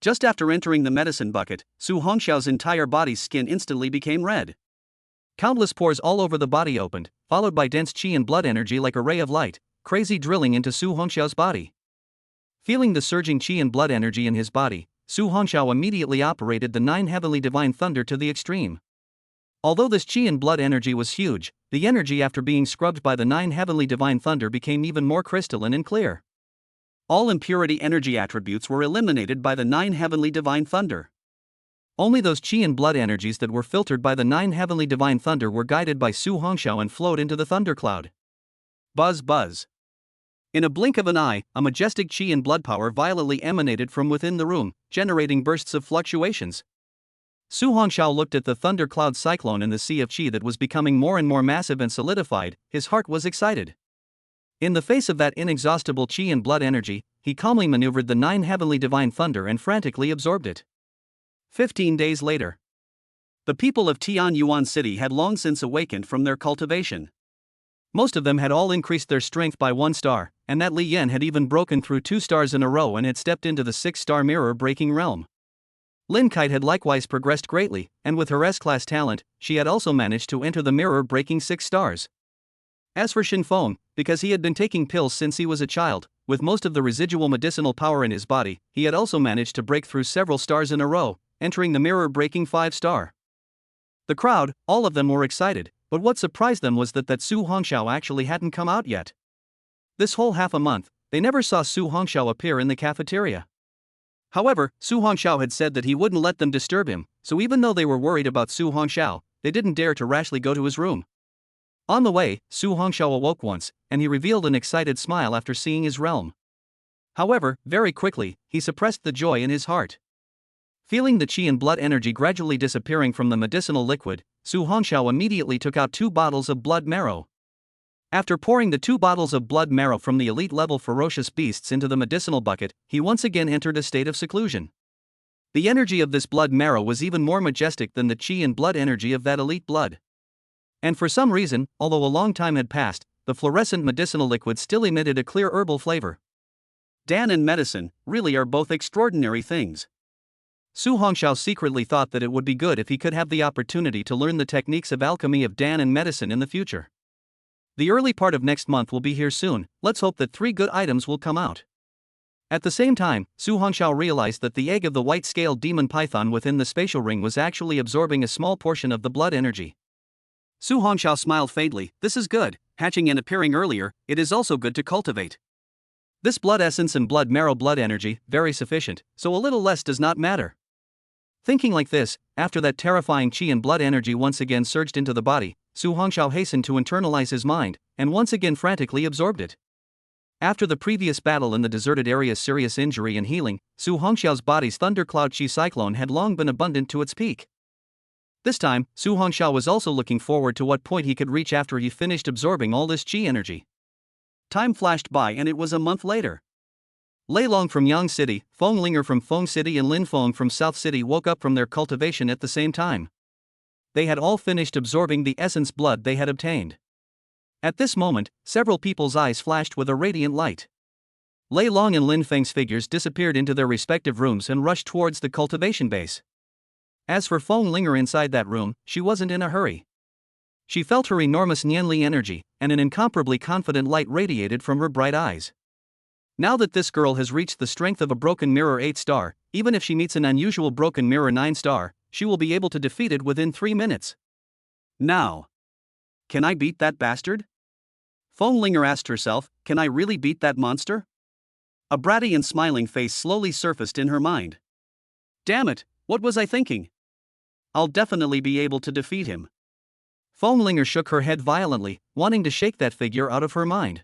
Just after entering the medicine bucket, Su Hongxiao's entire body's skin instantly became red. Countless pores all over the body opened, followed by dense qi and blood energy like a ray of light, crazy drilling into Su Hongxiao's body. Feeling the surging qi and blood energy in his body, Su Hongxiao immediately operated the 9 heavenly divine thunder to the extreme. Although this qi and blood energy was huge, the energy after being scrubbed by the 9 heavenly divine thunder became even more crystalline and clear. All impurity energy attributes were eliminated by the 9 heavenly divine thunder. Only those qi and blood energies that were filtered by the 9 heavenly divine thunder were guided by Su Hongxiao and flowed into the thundercloud. Buzz buzz. In a blink of an eye, a majestic qi and blood power violently emanated from within the room, generating bursts of fluctuations. Su Hongxiao looked at the thundercloud cyclone in the sea of qi that was becoming more and more massive and solidified. His heart was excited. In the face of that inexhaustible qi and blood energy, he calmly maneuvered the 9 heavenly divine thunder and frantically absorbed it. 15 days later. The people of Yuan City had long since awakened from their cultivation. Most of them had all increased their strength by 1 star, and that Li Yan had even broken through 2 stars in a row and had stepped into the 6-star mirror-breaking realm. Lin Kite had likewise progressed greatly, and with her S-class talent, she had also managed to enter the mirror-breaking 6 stars. As for Shin Feng, because he had been taking pills since he was a child, with most of the residual medicinal power in his body, he had also managed to break through several stars in a row, entering the mirror-breaking 5-star. The crowd, all of them were excited, but what surprised them was that Su Hongxiao actually hadn't come out yet. This whole half a month, they never saw Su Hongxiao appear in the cafeteria. However, Su Hongxiao had said that he wouldn't let them disturb him, so even though they were worried about Su Hongxiao, they didn't dare to rashly go to his room. On the way, Su Hongxiao awoke once, and he revealed an excited smile after seeing his realm. However, very quickly, he suppressed the joy in his heart. Feeling the qi and blood energy gradually disappearing from the medicinal liquid, Su Hongxiao immediately took out 2 bottles of blood marrow. After pouring the 2 bottles of blood marrow from the elite-level ferocious beasts into the medicinal bucket, he once again entered a state of seclusion. The energy of this blood marrow was even more majestic than the qi and blood energy of that elite blood. And for some reason, although a long time had passed, the fluorescent medicinal liquid still emitted a clear herbal flavor. Dan and medicine really are both extraordinary things. Su Hongxiao secretly thought that it would be good if he could have the opportunity to learn the techniques of alchemy of Dan and medicine in the future. The early part of next month will be here soon. Let's hope that 3 good items will come out. At the same time, Su Hongxiao realized that the egg of the white-scaled demon python within the spatial ring was actually absorbing a small portion of the blood energy. Su Hongxiao smiled faintly. This is good, hatching and appearing earlier, it is also good to cultivate. This blood essence and blood marrow blood energy, very sufficient, so a little less does not matter. Thinking like this, after that terrifying qi and blood energy once again surged into the body, Su Hongxiao hastened to internalize his mind, and once again frantically absorbed it. After the previous battle in the deserted area's serious injury and healing, Su Hongxiao's body's thundercloud qi cyclone had long been abundant to its peak. This time, Su Hongxiao was also looking forward to what point he could reach after he finished absorbing all this qi energy. Time flashed by and it was a month later. Lei Long from Yang City, Feng Linger from Feng City and Lin Feng from South City woke up from their cultivation at the same time. They had all finished absorbing the essence blood they had obtained. At this moment, several people's eyes flashed with a radiant light. Lei Long and Lin Feng's figures disappeared into their respective rooms and rushed towards the cultivation base. As for Feng Linger inside that room, she wasn't in a hurry. She felt her enormous Nianli energy, and an incomparably confident light radiated from her bright eyes. Now that this girl has reached the strength of a broken mirror 8-star, even if she meets an unusual broken mirror 9-star, she will be able to defeat it within 3 minutes. Now, can I beat that bastard? Feng Linger asked herself, can I really beat that monster? A bratty and smiling face slowly surfaced in her mind. Damn it, what was I thinking? I'll definitely be able to defeat him. Feng Linger shook her head violently, wanting to shake that figure out of her mind.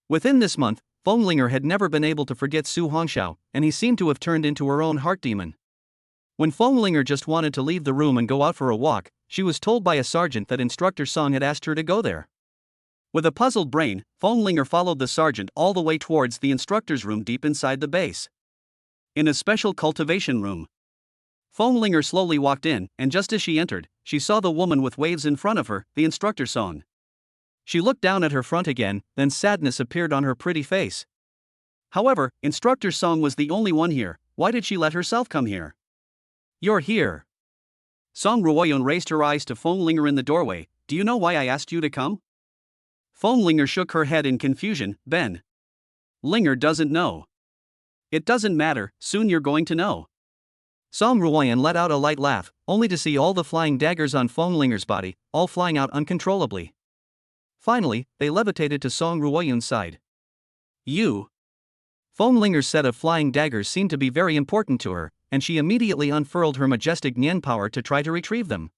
Within this month, Feng Linger had never been able to forget Su Hongxiao, and he seemed to have turned into her own heart demon. When Feng Linger just wanted to leave the room and go out for a walk, she was told by a sergeant that Instructor Song had asked her to go there. With a puzzled brain, Feng Linger followed the sergeant all the way towards the instructor's room deep inside the base. In a special cultivation room. Feng Linger slowly walked in, and just as she entered, she saw the woman with waves in front of her, the Instructor Song. She looked down at her front again, then sadness appeared on her pretty face. However, Instructor Song was the only one here. Why did she let herself come here? You're here. Song Ruoyun raised her eyes to Feng Linger in the doorway. Do you know why I asked you to come? Feng Linger shook her head in confusion. Ben. Linger doesn't know. It doesn't matter, soon you're going to know. Song Ruoyun let out a light laugh, only to see all the flying daggers on Feng Linger's body, all flying out uncontrollably. Finally, they levitated to Song Ruoyun's side. You. Feng Linger's set of flying daggers seemed to be very important to her, and she immediately unfurled her majestic Nian power to try to retrieve them.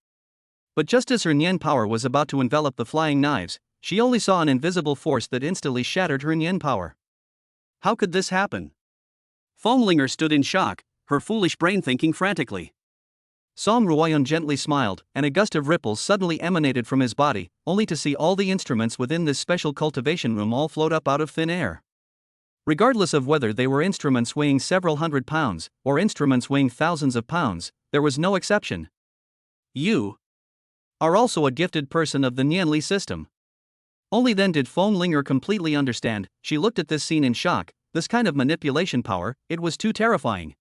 But just as her Nian power was about to envelop the flying knives, she only saw an invisible force that instantly shattered her Nian power. How could this happen? Feng Linger stood in shock, her foolish brain thinking frantically. Song Ruoyun gently smiled, and a gust of ripples suddenly emanated from his body, only to see all the instruments within this special cultivation room all float up out of thin air. Regardless of whether they were instruments weighing several hundred pounds, or instruments weighing thousands of pounds, there was no exception. You are also a gifted person of the Nianli system. Only then did Phone Linger completely understand. She looked at this scene in shock. This kind of manipulation power, it was too terrifying.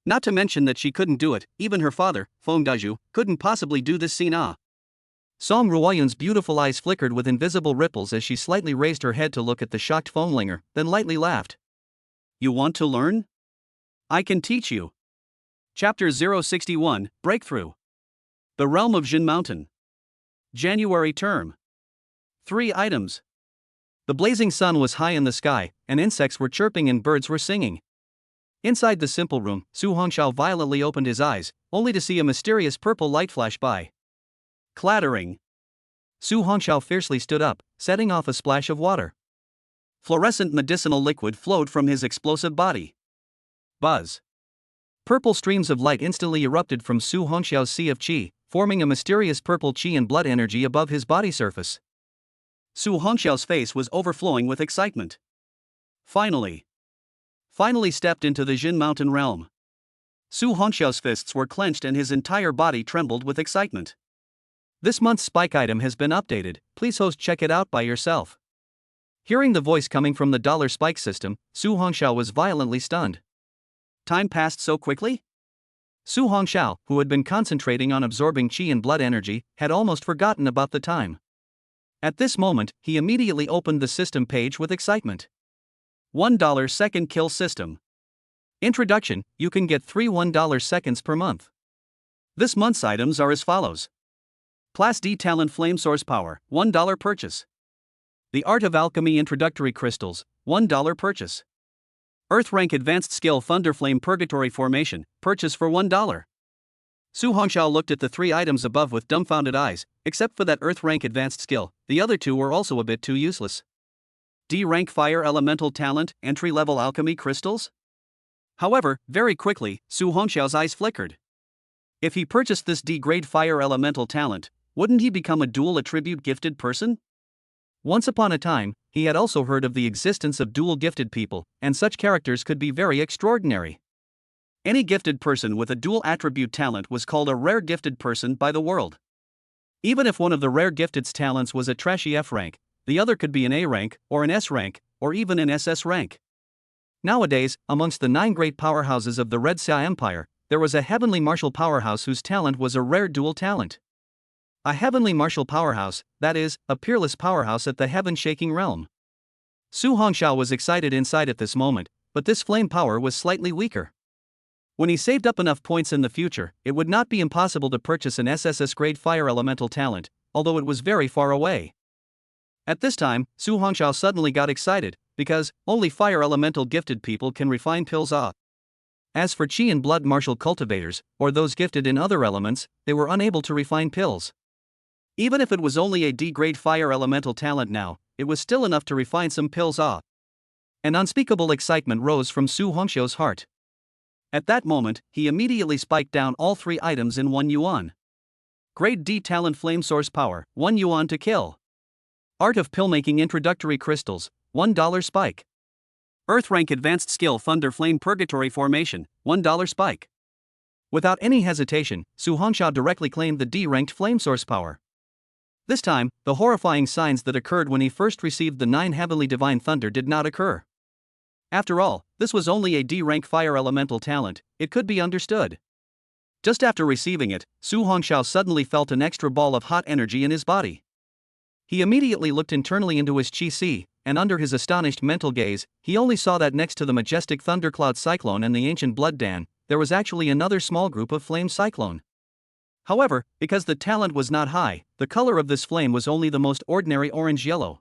Not to mention that she couldn't do it, even her father, Feng Daju, couldn't possibly do this scene. Song Ruoyun's beautiful eyes flickered with invisible ripples as she slightly raised her head to look at the shocked Phone Linger, then lightly laughed. You want to learn? I can teach you. Chapter 061, Breakthrough. The Realm of Jin Mountain. January term. 3 items. The blazing sun was high in the sky, and insects were chirping and birds were singing. Inside the simple room, Su Hongxiao violently opened his eyes, only to see a mysterious purple light flash by. Clattering. Su Hongxiao fiercely stood up, setting off a splash of water. Fluorescent medicinal liquid flowed from his explosive body. Buzz. Purple streams of light instantly erupted from Su Hongxiao's sea of qi, forming a mysterious purple qi and blood energy above his body surface. Su Hongxiao's face was overflowing with excitement. Finally stepped into the Jin Mountain realm. Su Hongxiao's fists were clenched and his entire body trembled with excitement. This month's spike item has been updated, please host check it out by yourself. Hearing the voice coming from the dollar spike system, Su Hongxiao was violently stunned. Time passed so quickly? Su Hongxiao, who had been concentrating on absorbing qi and blood energy, had almost forgotten about the time. At this moment, he immediately opened the system page with excitement. $1 second kill system. Introduction, you can get 3 $1 seconds per month. This month's items are as follows. Plus D Talent Flame Source Power, $1 purchase. The Art of Alchemy Introductory Crystals, $1 purchase. Earth Rank Advanced Skill Thunderflame Purgatory Formation, purchase for $1. Su Hongxiao looked at the 3 items above with dumbfounded eyes. Except for that Earth Rank Advanced Skill, the other 2 were also a bit too useless. D Rank Fire Elemental Talent, Entry-Level Alchemy Crystals? However, very quickly, Su Hongxiao's eyes flickered. If he purchased this D-grade Fire Elemental Talent, wouldn't he become a dual attribute gifted person? Once upon a time, he had also heard of the existence of dual gifted people, and such characters could be very extraordinary. Any gifted person with a dual attribute talent was called a rare gifted person by the world. Even if one of the rare gifted's talents was a trashy F rank, the other could be an A rank, or an S rank, or even an SS rank. Nowadays, amongst the 9 great powerhouses of the Red Xia Empire, there was a heavenly martial powerhouse whose talent was a rare dual talent. A heavenly martial powerhouse, that is, a peerless powerhouse at the heaven-shaking realm. Su Hongxiao was excited inside at this moment, but this flame power was slightly weaker. When he saved up enough points in the future, it would not be impossible to purchase an SSS-Grade Fire Elemental Talent, although it was very far away. At this time, Su Hongxiao suddenly got excited, because only Fire Elemental gifted people can refine pills. As for Qi and Blood martial cultivators, or those gifted in other elements, they were unable to refine pills. Even if it was only a D-grade Fire Elemental Talent now, it was still enough to refine some pills. An unspeakable excitement rose from Su Hongxiao's heart. At that moment, he immediately spiked down all 3 items in 1 yuan. Grade D Talent Flame Source Power, 1 yuan to kill. Art of Pillmaking Introductory Crystals, $1 spike. Earth Rank Advanced Skill Thunder Flame Purgatory Formation, $1 spike. Without any hesitation, Su Hongxiao directly claimed the D-ranked Flame Source Power. This time, the horrifying signs that occurred when he first received the 9 Heavenly Divine Thunder did not occur. After all, this was only a D-rank Fire Elemental Talent, it could be understood. Just after receiving it, Su Hongxiao suddenly felt an extra ball of hot energy in his body. He immediately looked internally into his Qi Si, and under his astonished mental gaze, he only saw that next to the majestic Thundercloud Cyclone and the ancient Blood Dan, there was actually another small group of Flame Cyclone. However, because the talent was not high, the color of this flame was only the most ordinary orange-yellow.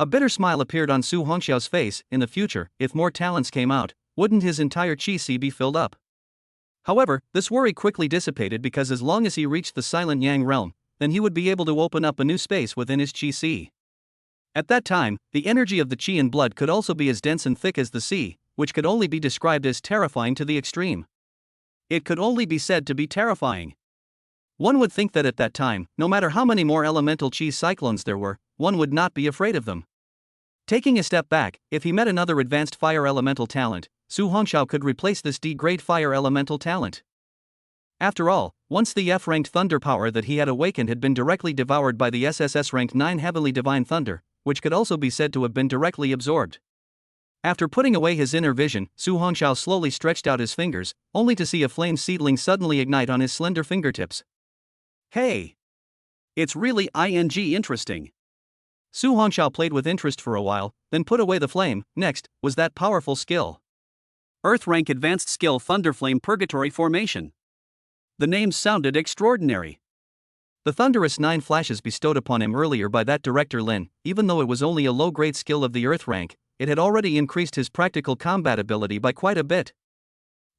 A bitter smile appeared on Su Hongxiao's face. In the future, if more talents came out, wouldn't his entire Qi Si be filled up? However, this worry quickly dissipated because as long as he reached the Silent Yang realm, then he would be able to open up a new space within his Qi Si. At that time, the energy of the Qi and blood could also be as dense and thick as the sea, which could only be described as terrifying to the extreme. It could only be said to be terrifying. One would think that at that time, no matter how many more elemental Qi cyclones there were, one would not be afraid of them. Taking a step back, if he met another advanced fire elemental talent, Su Hongxiao could replace this D-grade fire elemental talent. After all, once the F-ranked thunder power that he had awakened had been directly devoured by the SSS-ranked 9 heavily divine thunder, which could also be said to have been directly absorbed. After putting away his inner vision, Su Hongxiao slowly stretched out his fingers, only to see a flame seedling suddenly ignite on his slender fingertips. Hey! It's really interesting. Su Hongxiao played with interest for a while, then put away the flame. Next was that powerful skill. Earth rank advanced skill Thunderflame Purgatory Formation. The name sounded extraordinary. The thunderous 9 flashes bestowed upon him earlier by that director Lin, even though it was only a low-grade skill of the Earth rank, it had already increased his practical combat ability by quite a bit.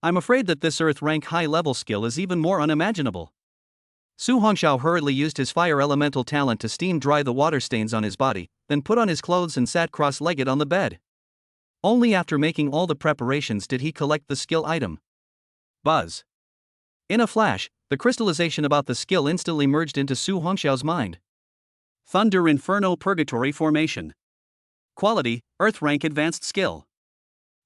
I'm afraid that this Earth rank high-level skill is even more unimaginable. Su Hongxiao hurriedly used his fire elemental talent to steam dry the water stains on his body, then put on his clothes and sat cross-legged on the bed. Only after making all the preparations did he collect the skill item. Buzz. In a flash, the crystallization about the skill instantly merged into Su Hongxiao's mind. Thunder Inferno Purgatory Formation. Quality, Earth rank advanced skill.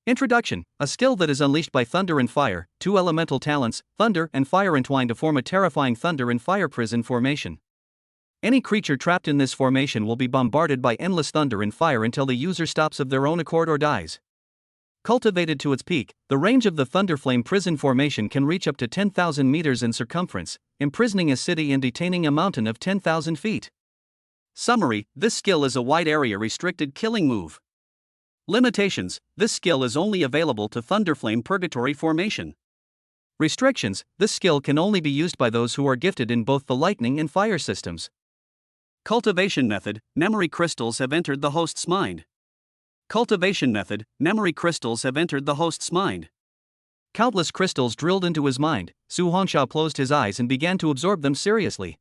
Introduction: a skill that is unleashed by thunder and fire, 2 elemental talents, thunder and fire entwined to form a terrifying thunder and fire prison formation. Any creature trapped in this formation will be bombarded by endless thunder and fire until the user stops of their own accord or dies. Cultivated to its peak, the range of the Thunderflame prison formation can reach up to 10,000 meters in circumference, imprisoning a city and detaining a mountain of 10,000 feet. Summary: this skill is a wide area restricted killing move. Limitations: this skill is only available to Thunderflame Purgatory Formation. Restrictions: this skill can only be used by those who are gifted in both the lightning and fire systems. Cultivation method: memory crystals have entered the host's mind. Cultivation method: memory crystals have entered the host's mind. Countless crystals drilled into his mind. Su Hongxiao closed his eyes and began to absorb them seriously.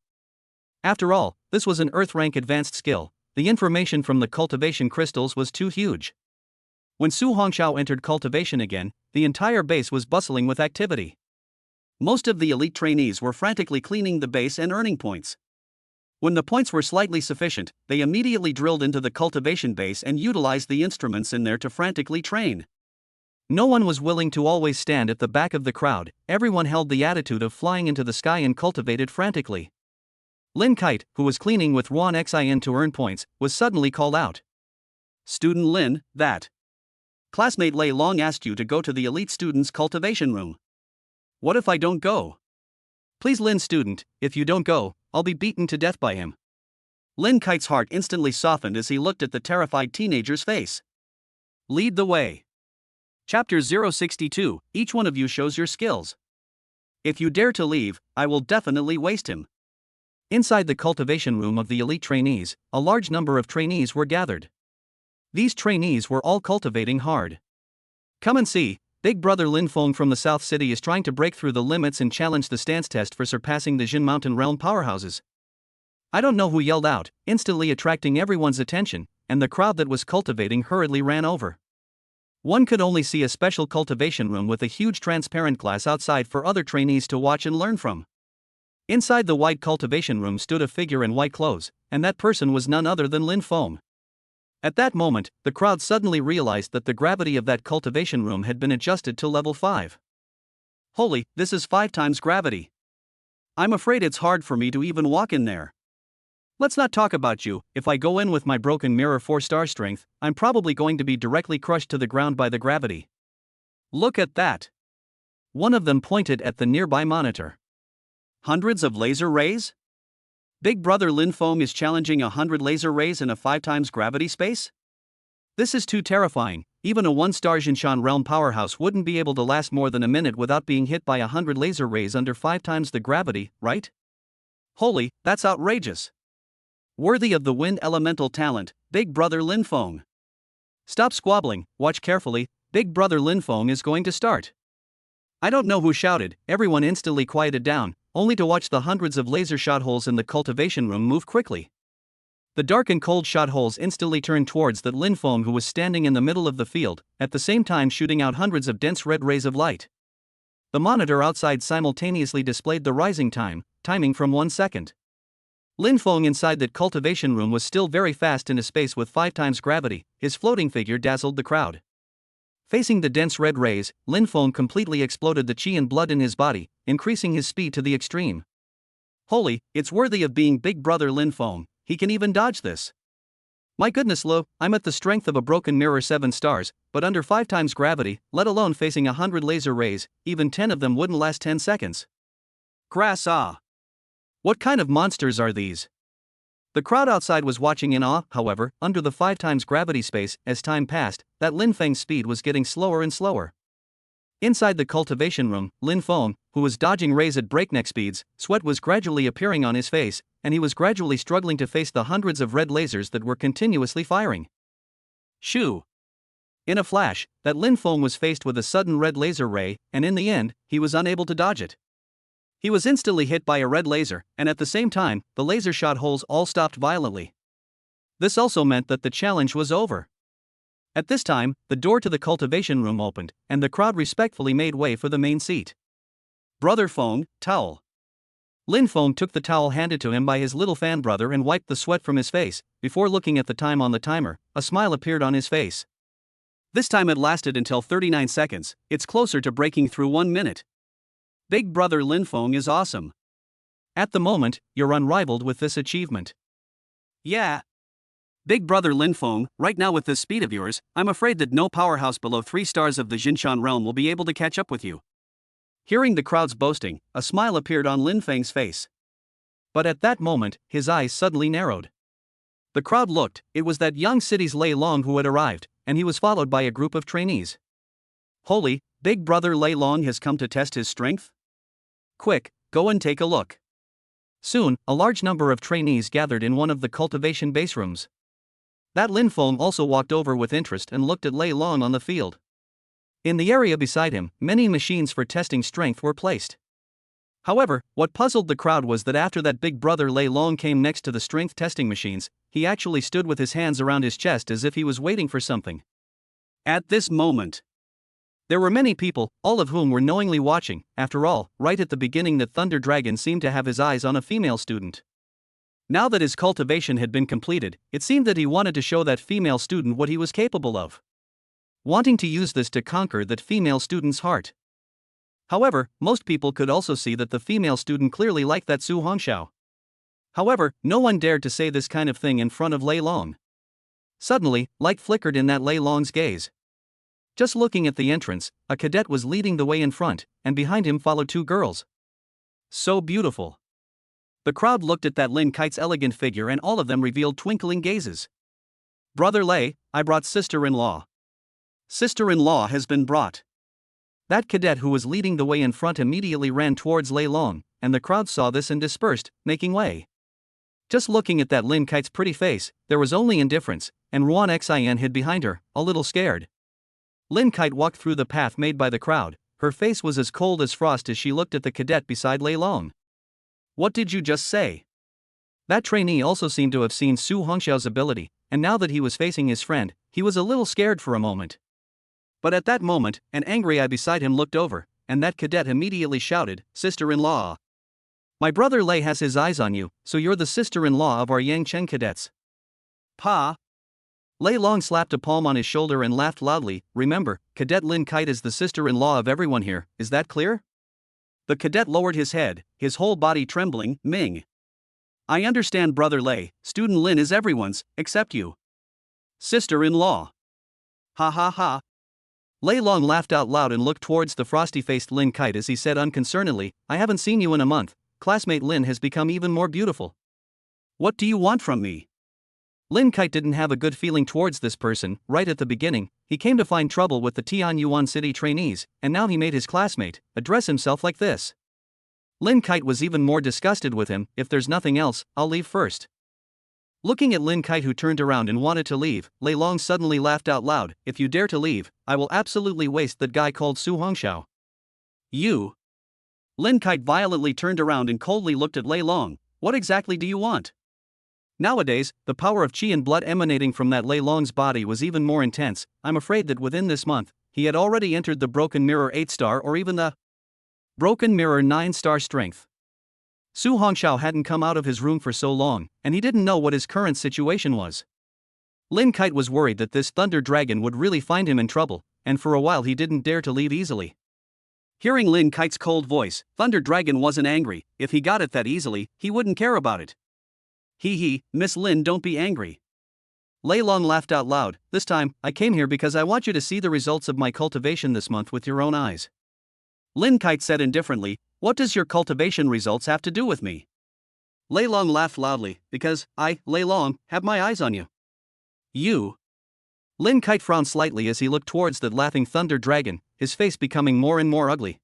After all, this was an Earth rank advanced skill. The information from the cultivation crystals was too huge. When Su Hongxiao entered cultivation again, the entire base was bustling with activity. Most of the elite trainees were frantically cleaning the base and earning points. When the points were slightly sufficient, they immediately drilled into the cultivation base and utilized the instruments in there to frantically train. No one was willing to always stand at the back of the crowd. Everyone held the attitude of flying into the sky and cultivated frantically. Lin Kite, who was cleaning with Yuan Xin to earn points, was suddenly called out. Student Lin, that classmate Lei Long asked you to go to the elite student's cultivation room. What if I don't go? Please, Lin student, if you don't go, I'll be beaten to death by him. Lin Kite's heart instantly softened as he looked at the terrified teenager's face. Lead the way. Chapter 062, each one of you shows your skills. If you dare to leave, I will definitely waste him. Inside the cultivation room of the elite trainees, a large number of trainees were gathered. These trainees were all cultivating hard. Come and see, Big Brother Lin Feng from the South City is trying to break through the limits and challenge the stance test for surpassing the Jin Mountain Realm powerhouses. I don't know who yelled out, instantly attracting everyone's attention, and the crowd that was cultivating hurriedly ran over. One could only see a special cultivation room with a huge transparent glass outside for other trainees to watch and learn from. Inside the white cultivation room stood a figure in white clothes, and that person was none other than Lin Feng. At that moment, the crowd suddenly realized that the gravity of that cultivation room had been adjusted to level 5. Holy, this is 5 times gravity. I'm afraid it's hard for me to even walk in there. Let's not talk about you. If I go in with my broken mirror 4-star strength, I'm probably going to be directly crushed to the ground by the gravity. Look at that. One of them pointed at the nearby monitor. Hundreds of laser rays? Big Brother Lin Feng is challenging 100 laser rays in a 5 times gravity space? This is too terrifying. Even a 1-star Jinshan realm powerhouse wouldn't be able to last more than a minute without being hit by 100 laser rays under 5 times the gravity, right? Holy, that's outrageous. Worthy of the wind elemental talent, Big Brother Lin Feng. Stop squabbling, watch carefully, Big Brother Lin Feng is going to start. I don't know who shouted, everyone instantly quieted down, only to watch the hundreds of laser shot holes in the cultivation room move quickly. The dark and cold shot holes instantly turned towards that Lin Feng who was standing in the middle of the field, at the same time shooting out hundreds of dense red rays of light. The monitor outside simultaneously displayed the rising timing from 1 second. Lin Feng inside that cultivation room was still very fast in a space with 5 times gravity, his floating figure dazzled the crowd. Facing the dense red rays, Lin Feng completely exploded the qi and blood in his body, increasing his speed to the extreme. Holy, it's worthy of being Big Brother Lin Feng, he can even dodge this. My goodness Lo, I'm at the strength of a broken mirror 7 stars, but under 5 times gravity, let alone facing 100 laser rays, even 10 of them wouldn't last 10 seconds. Grass ah. What kind of monsters are these? The crowd outside was watching in awe, however, under the 5 times gravity space, as time passed, that Lin Feng's speed was getting slower and slower. Inside the cultivation room, Lin Feng, who was dodging rays at breakneck speeds, sweat was gradually appearing on his face, and he was gradually struggling to face the hundreds of red lasers that were continuously firing. Shoo! In a flash, that Lin Feng was faced with a sudden red laser ray, and in the end, he was unable to dodge it. He was instantly hit by a red laser, and at the same time, the laser shot holes all stopped violently. This also meant that the challenge was over. At this time, the door to the cultivation room opened, and the crowd respectfully made way for the main seat. Brother Feng, towel. Lin Feng took the towel handed to him by his little fan brother and wiped the sweat from his face. Before looking at the time on the timer, a smile appeared on his face. This time it lasted until 39 seconds, it's closer to breaking through 1 minute. Big Brother Lin Feng is awesome. At the moment, you're unrivaled with this achievement. Yeah. Big Brother Lin Feng, right now with this speed of yours, I'm afraid that no powerhouse below 3 stars of the Jinshan realm will be able to catch up with you. Hearing the crowd's boasting, a smile appeared on Lin Feng's face. But at that moment, his eyes suddenly narrowed. The crowd looked, it was that young city's Lei Long who had arrived, and he was followed by a group of trainees. Holy, Big Brother Lei Long has come to test his strength? Quick, go and take a look. Soon, a large number of trainees gathered in one of the cultivation base rooms. That Lin Feng also walked over with interest and looked at Lei Long on the field. In the area beside him, many machines for testing strength were placed. However, what puzzled the crowd was that after that Big Brother Lei Long came next to the strength testing machines, he actually stood with his hands around his chest as if he was waiting for something. At this moment, there were many people, all of whom were knowingly watching. After all, right at the beginning that Thunder Dragon seemed to have his eyes on a female student. Now that his cultivation had been completed, it seemed that he wanted to show that female student what he was capable of. Wanting to use this to conquer that female student's heart. However, most people could also see that the female student clearly liked that Su Hongxiao. However, no one dared to say this kind of thing in front of Lei Long. Suddenly, light flickered in that Lei Long's gaze. Just looking at the entrance, a cadet was leading the way in front, and behind him followed 2 girls. So beautiful. The crowd looked at that Lin Kite's elegant figure and all of them revealed twinkling gazes. Brother Lei, I brought sister-in-law. Sister-in-law has been brought. That cadet who was leading the way in front immediately ran towards Lei Long, and the crowd saw this and dispersed, making way. Just looking at that Lin Kite's pretty face, there was only indifference, and Yuan Xin hid behind her, a little scared. Lin Kite walked through the path made by the crowd, her face was as cold as frost as she looked at the cadet beside Lei Long. What did you just say? That trainee also seemed to have seen Su Hongxiao's ability, and now that he was facing his friend, he was a little scared for a moment. But at that moment, an angry eye beside him looked over, and that cadet immediately shouted, "Sister-in-law! My brother Lei has his eyes on you, so you're the sister-in-law of our Yangchen cadets." Pa! Lei Long slapped a palm on his shoulder and laughed loudly. Remember, Cadet Lin Kite is the sister-in-law of everyone here, is that clear? The cadet lowered his head, his whole body trembling. Ming. I understand Brother Lei, student Lin is everyone's, except you. Sister-in-law. Ha ha ha. Lei Long laughed out loud and looked towards the frosty-faced Lin Kite as he said unconcernedly, I haven't seen you in a month, classmate Lin has become even more beautiful. What do you want from me? Lin Kite didn't have a good feeling towards this person. Right at the beginning, he came to find trouble with the Tian Yuan City trainees, and now he made his classmate address himself like this. Lin Kite was even more disgusted with him. If there's nothing else, I'll leave first. Looking at Lin Kite, who turned around and wanted to leave, Lei Long suddenly laughed out loud. If you dare to leave, I will absolutely waste that guy called Su Hongxiao. You. Lin Kite violently turned around and coldly looked at Lei Long. What exactly do you want? Nowadays, the power of qi and blood emanating from that Lei Long's body was even more intense. I'm afraid that within this month, he had already entered the Broken Mirror 8-star or even the Broken Mirror 9-star strength. Su Hongxiao hadn't come out of his room for so long, and he didn't know what his current situation was. Lin Kite was worried that this Thunder Dragon would really find him in trouble, and for a while he didn't dare to leave easily. Hearing Lin Kite's cold voice, Thunder Dragon wasn't angry. If he got it that easily, he wouldn't care about it. Hee, Miss Lin, don't be angry. Lei Long laughed out loud. This time, I came here because I want you to see the results of my cultivation this month with your own eyes. Lin Kite said indifferently, what does your cultivation results have to do with me? Lei Long laughed loudly, because I, Lei Long, have my eyes on you. You? Lin Kite frowned slightly as he looked towards the laughing Thunder Dragon, his face becoming more and more ugly.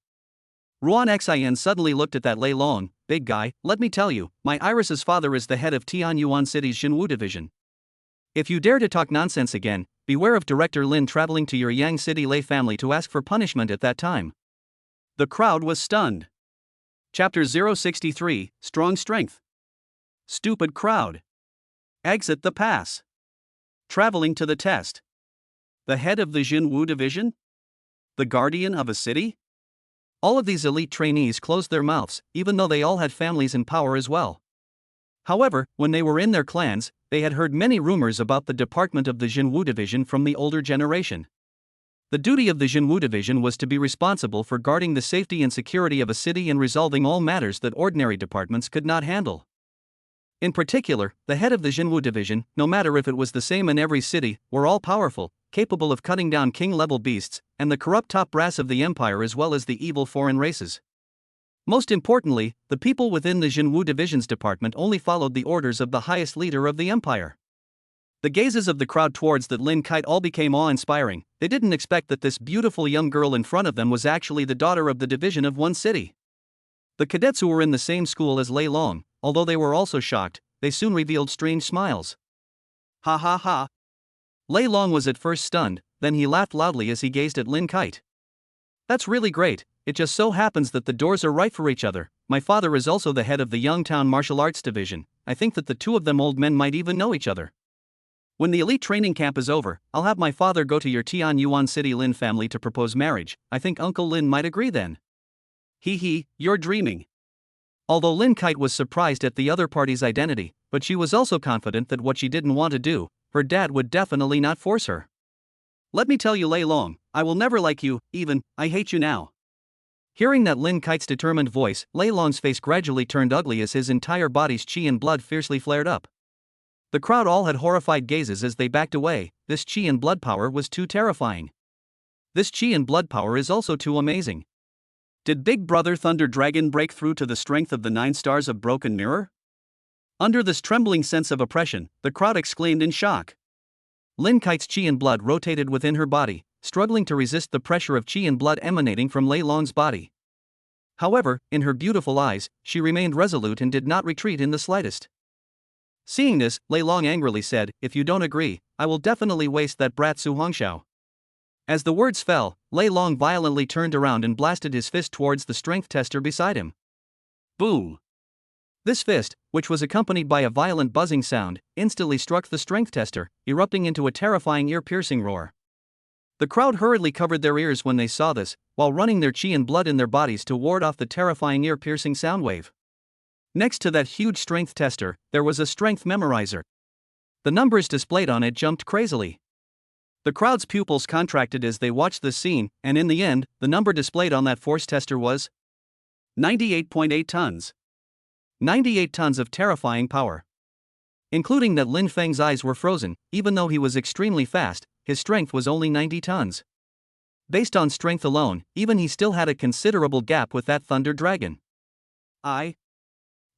Ruan Xin suddenly looked at that Lei Long. Big guy, let me tell you, my Iris's father is the head of Tian Yuan City's Jinwu division. If you dare to talk nonsense again, beware of Director Lin traveling to your Yang City Lei family to ask for punishment at that time. The crowd was stunned. Chapter 063, Strong Strength. Stupid crowd. Exit the pass. Traveling to the test. The head of the Jinwu division? The guardian of a city? All of these elite trainees closed their mouths, even though they all had families in power as well. However, when they were in their clans, they had heard many rumors about the department of the Jinwu division from the older generation. The duty of the Jinwu division was to be responsible for guarding the safety and security of a city and resolving all matters that ordinary departments could not handle. In particular, the head of the Jinwu division, no matter if it was the same in every city, were all powerful, capable of cutting down king-level beasts, and the corrupt top brass of the empire as well as the evil foreign races. Most importantly, the people within the Jinwu division's department only followed the orders of the highest leader of the empire. The gazes of the crowd towards that Lin Kite all became awe-inspiring. They didn't expect that this beautiful young girl in front of them was actually the daughter of the division of one city. The cadets who were in the same school as Lei Long, although they were also shocked, they soon revealed strange smiles. Ha. Lei Long was at first stunned, then he laughed loudly as he gazed at Lin Kite. That's really great. It just so happens that the doors are right for each other. My father is also the head of the Youngtown Martial Arts Division. I think that the two of them old men might even know each other. When the elite training camp is over, I'll have my father go to your Tian Yuan City Lin family to propose marriage. I think Uncle Lin might agree then. You're dreaming. Although Lin Kite was surprised at the other party's identity, but she was also confident that what she didn't want to do, her dad would definitely not force her. Let me tell you, Lei Long, I will never like you, even, I hate you now. Hearing that Lin Kite's determined voice, Lei Long's face gradually turned ugly as his entire body's qi and blood fiercely flared up. The crowd all had horrified gazes as they backed away. This qi and blood power was too terrifying. This qi and blood power is also too amazing. Did Big Brother Thunder Dragon break through to the strength of the 9 stars of Broken Mirror? Under this trembling sense of oppression, the crowd exclaimed in shock. Lin Kite's qi and blood rotated within her body, struggling to resist the pressure of qi and blood emanating from Lei Long's body. However, in her beautiful eyes, she remained resolute and did not retreat in the slightest. Seeing this, Lei Long angrily said, if you don't agree, I will definitely waste that brat Su Hongxiao. As the words fell, Lei Long violently turned around and blasted his fist towards the strength tester beside him. Boom! This fist, which was accompanied by a violent buzzing sound, instantly struck the strength tester, erupting into a terrifying ear-piercing roar. The crowd hurriedly covered their ears when they saw this, while running their qi and blood in their bodies to ward off the terrifying ear-piercing sound wave. Next to that huge strength tester, there was a strength memorizer. The numbers displayed on it jumped crazily. The crowd's pupils contracted as they watched this scene, and in the end, the number displayed on that force tester was 98.8 tons. 98 tons of terrifying power. Including that Lin Feng's eyes were frozen, even though he was extremely fast, his strength was only 90 tons. Based on strength alone, even he still had a considerable gap with that Thunder Dragon.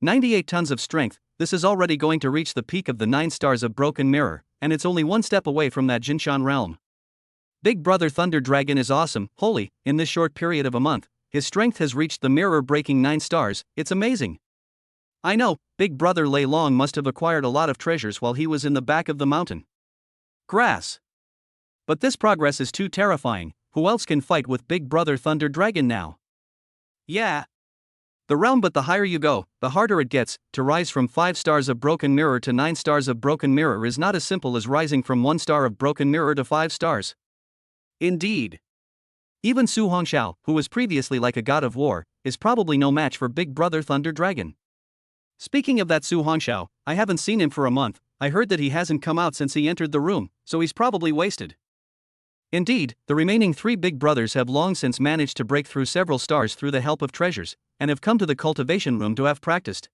98 tons of strength, this is already going to reach the peak of the 9 stars of Broken Mirror, and it's only one step away from that Jinshan realm. Big Brother Thunder Dragon is awesome, holy, in this short period of a month, his strength has reached the mirror-breaking 9 stars, it's amazing. I know, Big Brother Lei Long must have acquired a lot of treasures while he was in the back of the mountain. Grass. But this progress is too terrifying, who else can fight with Big Brother Thunder Dragon now? Yeah. The realm, but the higher you go, the harder it gets. To rise from 5 stars of Broken Mirror to 9 stars of Broken Mirror is not as simple as rising from 1 star of Broken Mirror to 5 stars. Indeed. Even Su Hongxiao, who was previously like a god of war, is probably no match for Big Brother Thunder Dragon. Speaking of that Su Hongxiao, I haven't seen him for a month. I heard that he hasn't come out since he entered the room, so he's probably wasted. Indeed, the remaining three big brothers have long since managed to break through several stars through the help of treasures, and have come to the cultivation room to have practiced.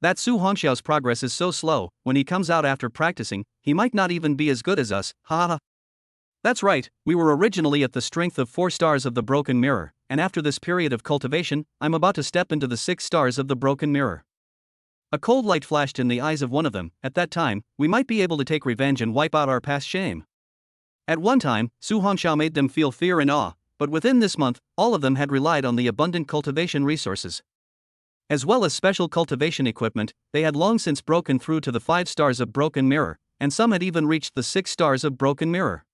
That Su Hongxiao's progress is so slow, when he comes out after practicing, he might not even be as good as us, ha ha. That's right, we were originally at the strength of 4 stars of the broken mirror, and after this period of cultivation, I'm about to step into the 6 stars of the broken mirror. A cold light flashed in the eyes of one of them. At that time, we might be able to take revenge and wipe out our past shame. At one time, Su Hongxiao made them feel fear and awe, but within this month, all of them had relied on the abundant cultivation resources. As well as special cultivation equipment, they had long since broken through to the 5 stars of broken mirror, and some had even reached the 6 stars of broken mirror.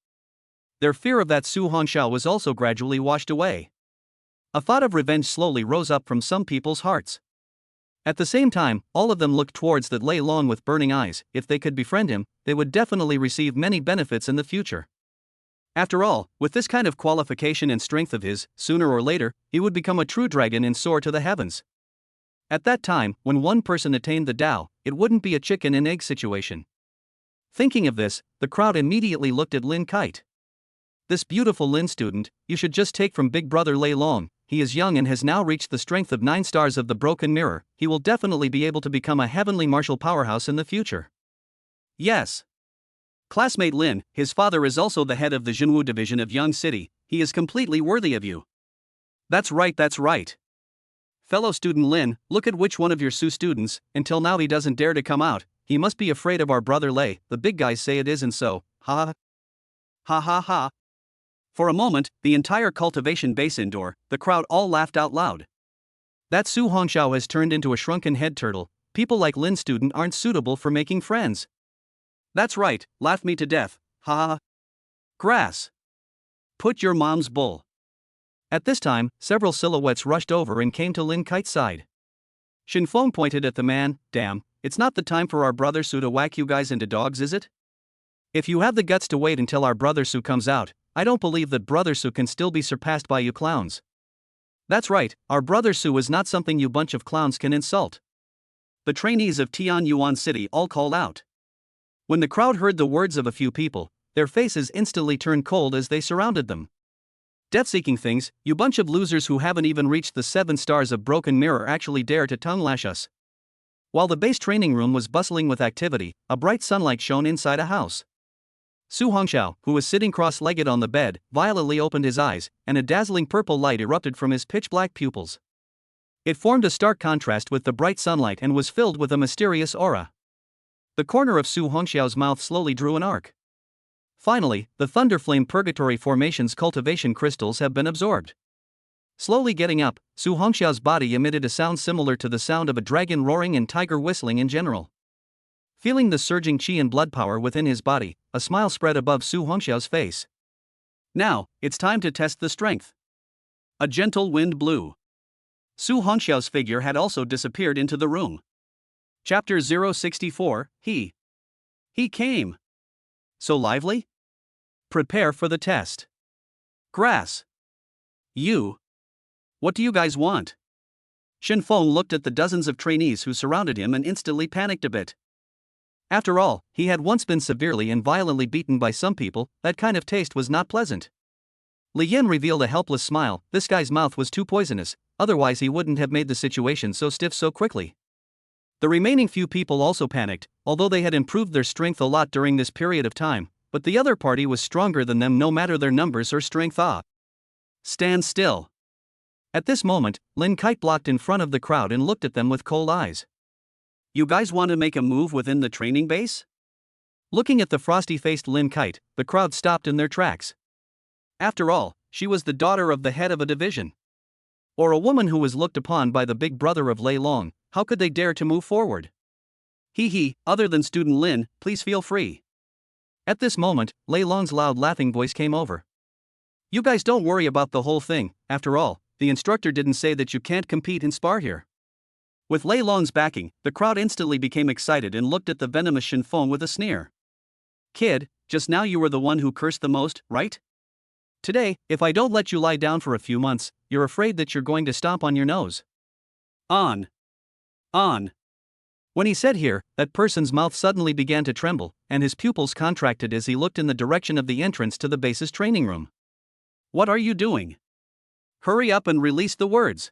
Their fear of that Su Hongxiao was also gradually washed away. A thought of revenge slowly rose up from some people's hearts. At the same time, all of them looked towards that Lei Long with burning eyes. If they could befriend him, they would definitely receive many benefits in the future. After all, with this kind of qualification and strength of his, sooner or later, he would become a true dragon and soar to the heavens. At that time, when one person attained the Tao, it wouldn't be a chicken and egg situation. Thinking of this, the crowd immediately looked at Lin Kite. This beautiful Lin student, you should just take from big brother Lei Long. He is young and has now reached the strength of 9 stars of the broken mirror. He will definitely be able to become a heavenly martial powerhouse in the future. Yes. Classmate Lin, his father is also the head of the Jinwu division of Young City. He is completely worthy of you. That's right, that's right. Fellow student Lin, look at which one of your Su students, until now he doesn't dare to come out. He must be afraid of our brother Lei. The big guys say it isn't so. Ha ha ha ha. For a moment, the entire cultivation base indoor, the crowd all laughed out loud. That Su Hongxiao has turned into a shrunken head turtle. People like Lin student aren't suitable for making friends. That's right, laugh me to death, ha ha. Grass. Put your mom's bull. At this time, several silhouettes rushed over and came to Lin Kite's side. Shin Feng pointed at the man. Damn, it's not the time for our brother Su to whack you guys into dogs, is it? If you have the guts to wait until our brother Su comes out, I don't believe that brother Su can still be surpassed by you clowns. That's right, our brother Su is not something you bunch of clowns can insult. The trainees of Tian Yuan City all called out. When the crowd heard the words of a few people, their faces instantly turned cold as they surrounded them. Death-seeking things, you bunch of losers who haven't even reached the 7 stars of broken mirror actually dare to tongue-lash us. While the base training room was bustling with activity, a bright sunlight shone inside a house. Su Hongxiao, who was sitting cross-legged on the bed, violently opened his eyes, and a dazzling purple light erupted from his pitch-black pupils. It formed a stark contrast with the bright sunlight and was filled with a mysterious aura. The corner of Su Hongxiao's mouth slowly drew an arc. Finally, the Thunderflame Purgatory Formation's cultivation crystals have been absorbed. Slowly getting up, Su Hongxiao's body emitted a sound similar to the sound of a dragon roaring and tiger whistling in general. Feeling the surging qi and blood power within his body, a smile spread above Su Hongxiao's face. Now, it's time to test the strength. A gentle wind blew. Su Hongxiao's figure had also disappeared into the room. Chapter 064, He came. So lively? Prepare for the test. Grass. You. What do you guys want? Shin Feng looked at the dozens of trainees who surrounded him and instantly panicked a bit. After all, he had once been severely and violently beaten by some people. That kind of taste was not pleasant. Li Yin revealed a helpless smile. This guy's mouth was too poisonous, otherwise he wouldn't have made the situation so stiff so quickly. The remaining few people also panicked, although they had improved their strength a lot during this period of time, but the other party was stronger than them no matter their numbers or strength. Stand still. At this moment, Lin Kite blocked in front of the crowd and looked at them with cold eyes. You guys want to make a move within the training base? Looking at the frosty-faced Lin Kite, the crowd stopped in their tracks. After all, she was the daughter of the head of a division. Or a woman who was looked upon by the big brother of Lei Long. How could they dare to move forward? Other than student Lin, please feel free. At this moment, Lei Long's loud laughing voice came over. You guys don't worry about the whole thing. After all, the instructor didn't say that you can't compete and spar here. With Lei Long's backing, the crowd instantly became excited and looked at the venomous Shin Feng with a sneer. Kid, just now you were the one who cursed the most, right? Today, if I don't let you lie down for a few months, you're afraid that you're going to stomp on your nose. On. When he said here, that person's mouth suddenly began to tremble, and his pupils contracted as he looked in the direction of the entrance to the base's training room. What are you doing? Hurry up and release the words.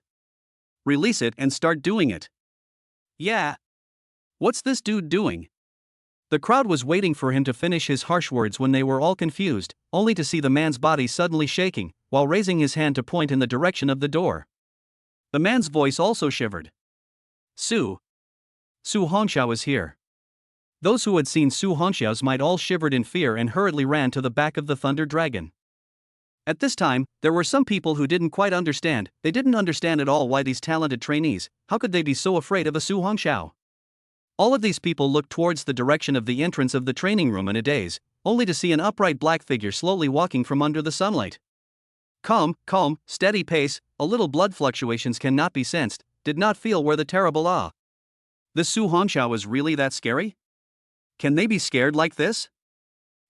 Release it and start doing it. Yeah. What's this dude doing? The crowd was waiting for him to finish his harsh words when they were all confused, only to see the man's body suddenly shaking, while raising his hand to point in the direction of the door. The man's voice also shivered. Su Hongxiao is here. Those who had seen Su Hongxiao's might all shivered in fear and hurriedly ran to the back of the Thunder Dragon. At this time, there were some people who didn't quite understand. They didn't understand at all why these talented trainees, how could they be so afraid of a Su Hongxiao? All of these people looked towards the direction of the entrance of the training room in a daze, only to see an upright black figure slowly walking from under the sunlight. Calm, steady pace, a little blood fluctuations cannot be sensed, did not feel where the terrible awe. The Su Hongxiao is really that scary? Can they be scared like this?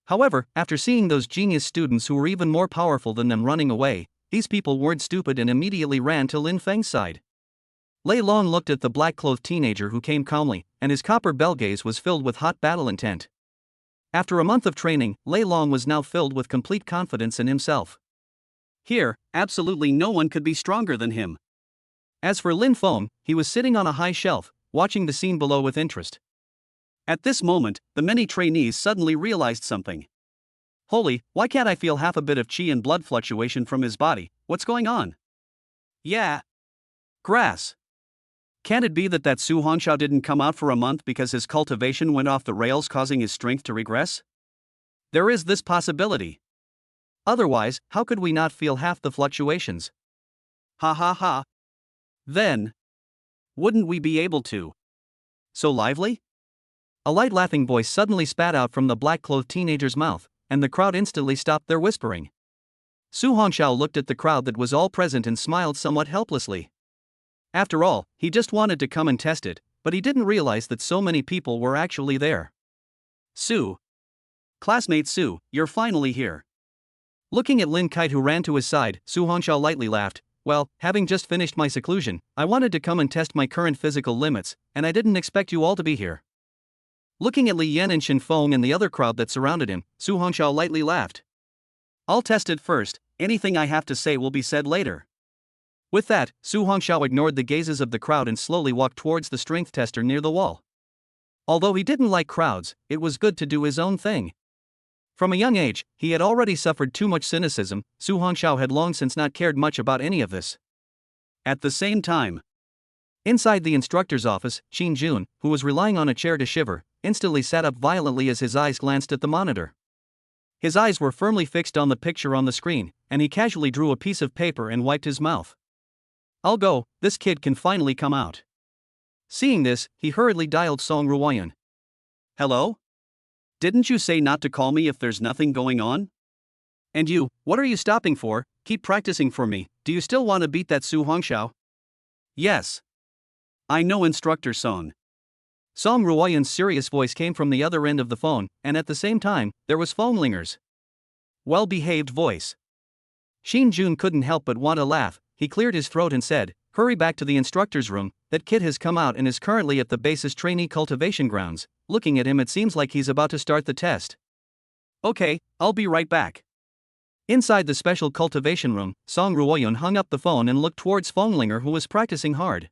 However, after seeing those genius students who were even more powerful than them running away, these people weren't stupid and immediately ran to Lin Feng's side. Lei Long looked at the black-clothed teenager who came calmly, and his copper bell gaze was filled with hot battle intent. After a month of training, Lei Long was now filled with complete confidence in himself. Here, absolutely no one could be stronger than him. As for Lin Feng, he was sitting on a high shelf, watching the scene below with interest. At this moment, the many trainees suddenly realized something. Holy, why can't I feel half a bit of qi and blood fluctuation from his body? What's going on? Yeah. Grass. Can't it be that Su Hongxiao didn't come out for a month because his cultivation went off the rails, causing his strength to regress? There is this possibility. Otherwise, how could we not feel half the fluctuations? Ha ha ha. Then, wouldn't we be able to? So lively? A light laughing voice suddenly spat out from the black-clothed teenager's mouth, and the crowd instantly stopped their whispering. Su Hongxiao looked at the crowd that was all present and smiled somewhat helplessly. After all, he just wanted to come and test it, but he didn't realize that so many people were actually there. Su. Classmate Su, you're finally here. Looking at Lin Kite who ran to his side, Su Hongxiao lightly laughed. Well, having just finished my seclusion, I wanted to come and test my current physical limits, and I didn't expect you all to be here. Looking at Li Yan and Shin Feng and the other crowd that surrounded him, Su Hongxiao lightly laughed. I'll test it first, anything I have to say will be said later. With that, Su Hongxiao ignored the gazes of the crowd and slowly walked towards the strength tester near the wall. Although he didn't like crowds, it was good to do his own thing. From a young age, he had already suffered too much cynicism. Su Hongxiao had long since not cared much about any of this. At the same time, inside the instructor's office, Qin Jun, who was relying on a chair to shiver, instantly sat up violently as his eyes glanced at the monitor. His eyes were firmly fixed on the picture on the screen, and he casually drew a piece of paper and wiped his mouth. I'll go, this kid can finally come out. Seeing this, he hurriedly dialed Song Ruoyan. Hello? Didn't you say not to call me if there's nothing going on? And you, what are you stopping for? Keep practicing for me. Do you still want to beat that Su Hongxiao? Yes. I know Instructor Song. Song Ruoyan's serious voice came from the other end of the phone, and at the same time, there was Feng Linger's well-behaved voice. Qin Jun couldn't help but want to laugh. He cleared his throat and said, hurry back to the instructor's room, that kid has come out and is currently at the base's trainee cultivation grounds. Looking at him it seems like he's about to start the test. Okay, I'll be right back. Inside the special cultivation room, Song Ruoyan hung up the phone and looked towards Feng Linger who was practicing hard.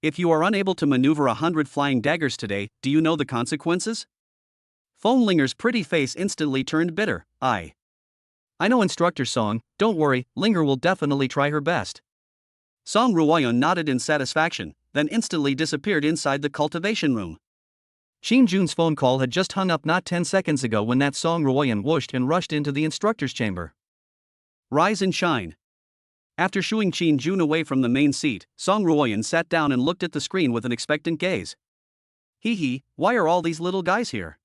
If you are unable to maneuver 100 flying daggers today, do you know the consequences? Feng Linger's pretty face instantly turned bitter. I know Instructor Song, don't worry, Linger will definitely try her best. Song Ruoyan nodded in satisfaction, then instantly disappeared inside the cultivation room. Qin Jun's phone call had just hung up not 10 seconds ago when that Song Ruoyan whooshed and rushed into the instructor's chamber. Rise and shine. After shooing Qin Jun away from the main seat, Song Ruoyan sat down and looked at the screen with an expectant gaze. Hee, why are all these little guys here?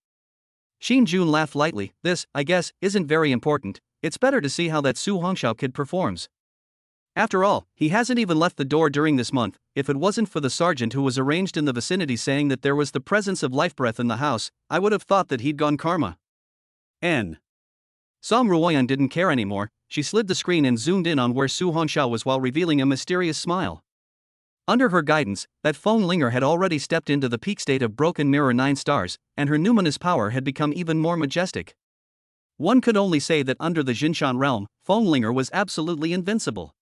Qin Jun laughed lightly. This, I guess, isn't very important. It's better to see how that Su Hongxiao kid performs. After all, he hasn't even left the door during this month. If it wasn't for the sergeant who was arranged in the vicinity saying that there was the presence of life breath in the house, I would have thought that he'd gone karma. Song Ruoyan didn't care anymore. She slid the screen and zoomed in on where Su Hongxiao was while revealing a mysterious smile. Under her guidance, that Linger had already stepped into the peak state of Broken Mirror 9 stars, and her numinous power had become even more majestic. One could only say that under the Jinshan realm, Linger was absolutely invincible.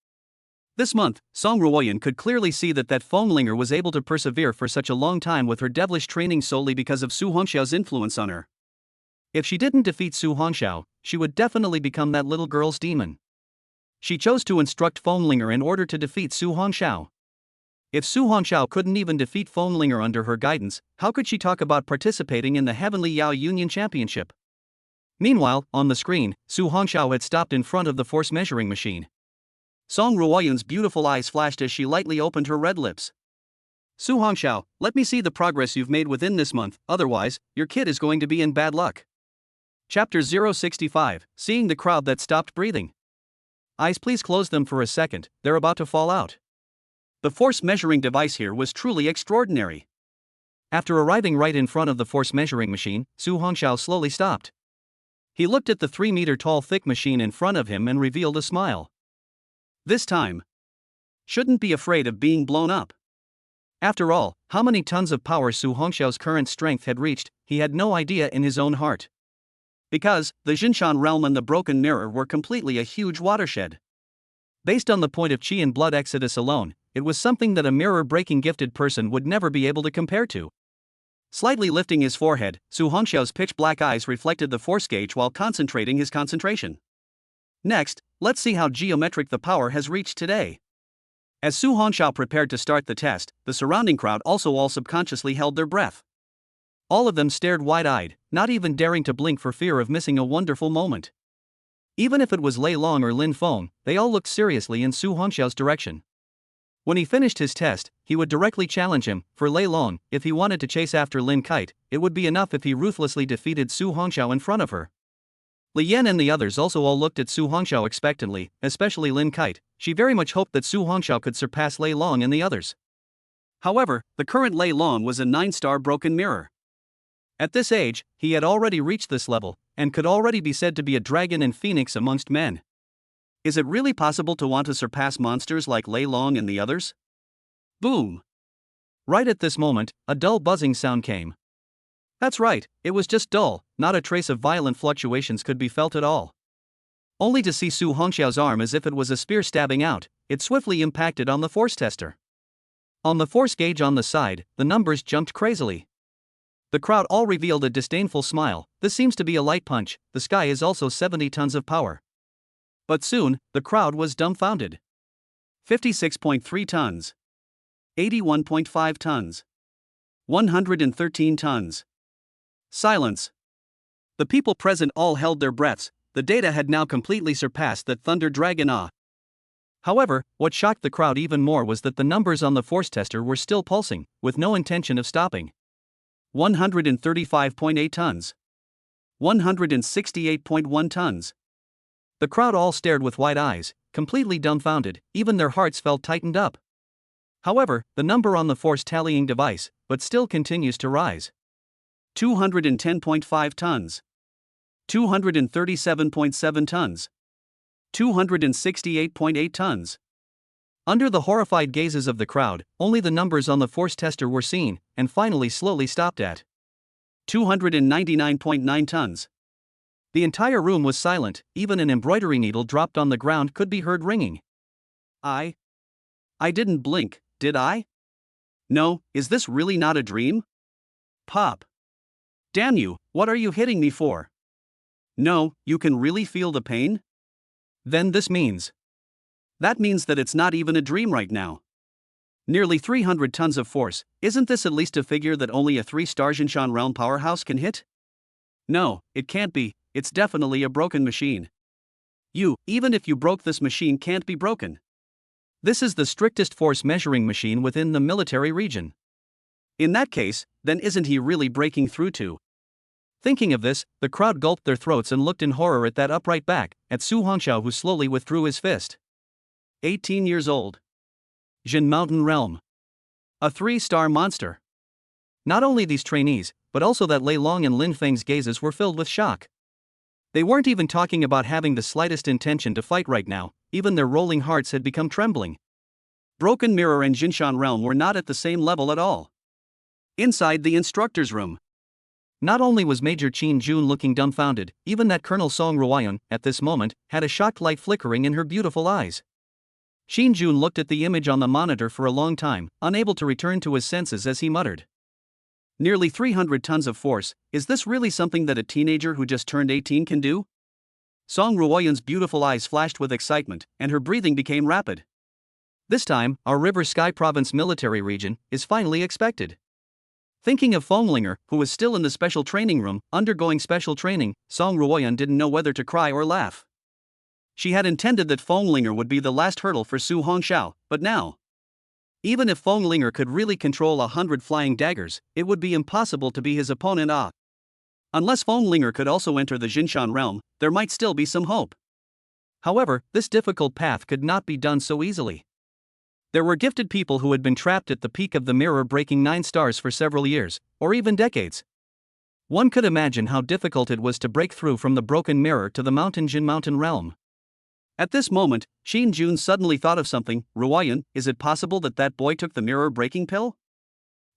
This month, Song Ruoyan could clearly see that Linger was able to persevere for such a long time with her devilish training solely because of Su Hongxiao's influence on her. If she didn't defeat Su Hongxiao, she would definitely become that little girl's demon. She chose to instruct Linger in order to defeat Su Hongxiao. If Su Hongxiao couldn't even defeat Linger under her guidance, how could she talk about participating in the Heavenly Yao Union Championship? Meanwhile, on the screen, Su Hongxiao had stopped in front of the force measuring machine. Song Ruoyan's beautiful eyes flashed as she lightly opened her red lips. Su Hongxiao, let me see the progress you've made within this month, otherwise, your kid is going to be in bad luck. Chapter 065, Seeing the crowd that stopped breathing. Eyes, please close them for a second, they're about to fall out. The force measuring device here was truly extraordinary. After arriving right in front of the force measuring machine, Su Hongxiao slowly stopped. He looked at the 3-meter-tall thick machine in front of him and revealed a smile. This time, shouldn't be afraid of being blown up. After all, how many tons of power Su Hongxiao's current strength had reached, he had no idea in his own heart. Because, the Jinshan realm and the Broken Mirror were completely a huge watershed. Based on the point of chi and blood exodus alone, it was something that a mirror-breaking gifted person would never be able to compare to. Slightly lifting his forehead, Su Hongxiao's pitch-black eyes reflected the force gauge while concentrating his concentration. Next, let's see how geometric the power has reached today. As Su Hongxiao prepared to start the test, the surrounding crowd also all subconsciously held their breath. All of them stared wide-eyed, not even daring to blink for fear of missing a wonderful moment. Even if it was Lei Long or Lin Feng, they all looked seriously in Su Hongxiao's direction. When he finished his test, he would directly challenge him. For Lei Long, if he wanted to chase after Lin Kite, it would be enough if he ruthlessly defeated Su Hongxiao in front of her. Li Yan and the others also all looked at Su Hongxiao expectantly, especially Lin Kite. She very much hoped that Su Hongxiao could surpass Lei Long and the others. However, the current Lei Long was a 9-star Broken Mirror. At this age, he had already reached this level, and could already be said to be a dragon and phoenix amongst men. Is it really possible to want to surpass monsters like Lei Long and the others? Boom! Right at this moment, a dull buzzing sound came. That's right, it was just dull, not a trace of violent fluctuations could be felt at all. Only to see Su Hongxiao's arm as if it was a spear stabbing out, it swiftly impacted on the force tester. On the force gauge on the side, the numbers jumped crazily. The crowd all revealed a disdainful smile. This seems to be a light punch, the sky is also 70 tons of power. But soon, the crowd was dumbfounded. 56.3 tons. 81.5 tons. 113 tons. Silence. The people present all held their breaths. The data had now completely surpassed that Thunder Dragon Ah. However, what shocked the crowd even more was that the numbers on the force tester were still pulsing, with no intention of stopping. 135.8 tons. 168.1 tons. The crowd all stared with wide eyes, completely dumbfounded, even their hearts felt tightened up. However, the number on the force tallying device, but still continues to rise. 210.5 tons. 237.7 tons. 268.8 tons. Under the horrified gazes of the crowd, only the numbers on the force tester were seen, and finally slowly stopped at 299.9 tons. The entire room was silent, even an embroidery needle dropped on the ground could be heard ringing. I didn't blink, did I? No, is this really not a dream? Pop. Damn you, what are you hitting me for? No, you can really feel the pain? Then this means. That means that it's not even a dream right now. Nearly 300 tons of force, isn't this at least a figure that only a 3-star Jinshan realm powerhouse can hit? No, it can't be, it's definitely a broken machine. Even if you broke this machine can't be broken. This is the strictest force measuring machine within the military region. In that case, then isn't he really breaking through too? Thinking of this, the crowd gulped their throats and looked in horror at that upright back, at Su Hongxiao who slowly withdrew his fist. 18 years old. Jin Mountain Realm. A 3-star monster. Not only these trainees, but also that Lei Long and Lin Feng's gazes were filled with shock. They weren't even talking about having the slightest intention to fight right now, even their rolling hearts had become trembling. Broken Mirror and Jinshan Realm were not at the same level at all. Inside the instructor's room, not only was Major Qin Jun looking dumbfounded, even that Colonel Song Ruoyan, at this moment, had a shocked light flickering in her beautiful eyes. Qin Jun looked at the image on the monitor for a long time, unable to return to his senses as he muttered. Nearly 300 tons of force, is this really something that a teenager who just turned 18 can do? Song Ruoyan's beautiful eyes flashed with excitement, and her breathing became rapid. This time, our River Sky Province military region is finally expected. Thinking of Fenglinger, who was still in the special training room, undergoing special training, Song Ruoyan didn't know whether to cry or laugh. She had intended that Fenglinger would be the last hurdle for Su Hongxiao, but now, even if Fenglinger could really control 100 flying daggers, it would be impossible to be his opponent. Unless Fenglinger could also enter the Jinshan realm, there might still be some hope. However, this difficult path could not be done so easily. There were gifted people who had been trapped at the peak of the mirror, breaking 9 stars for several years, or even decades. One could imagine how difficult it was to break through from the broken mirror to the Jin mountain realm. At this moment, Qin Jun suddenly thought of something. Ruoyan, is it possible that that boy took the mirror-breaking pill?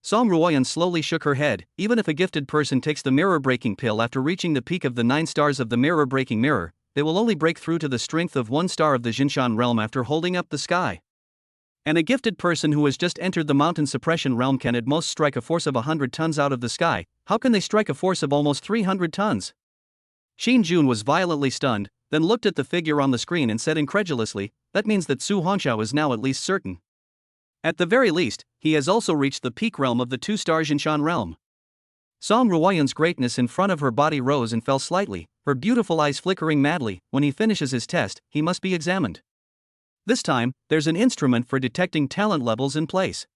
Song Ruoyan slowly shook her head. Even if a gifted person takes the mirror-breaking pill after reaching the peak of the 9 stars of the mirror-breaking mirror, they will only break through to the strength of 1 star of the Jinshan realm after holding up the sky. And a gifted person who has just entered the mountain suppression realm can at most strike a force of 100 tons out of the sky. How can they strike a force of almost 300 tons? Qin Jun was violently stunned, then looked at the figure on the screen and said incredulously, that means that Su Hongxiao is now at least certain. At the very least, he has also reached the peak realm of the 2-star Jinshan realm. Song Ruoyan's greatness in front of her body rose and fell slightly, her beautiful eyes flickering madly. When he finishes his test, he must be examined. This time, there's an instrument for detecting talent levels in place.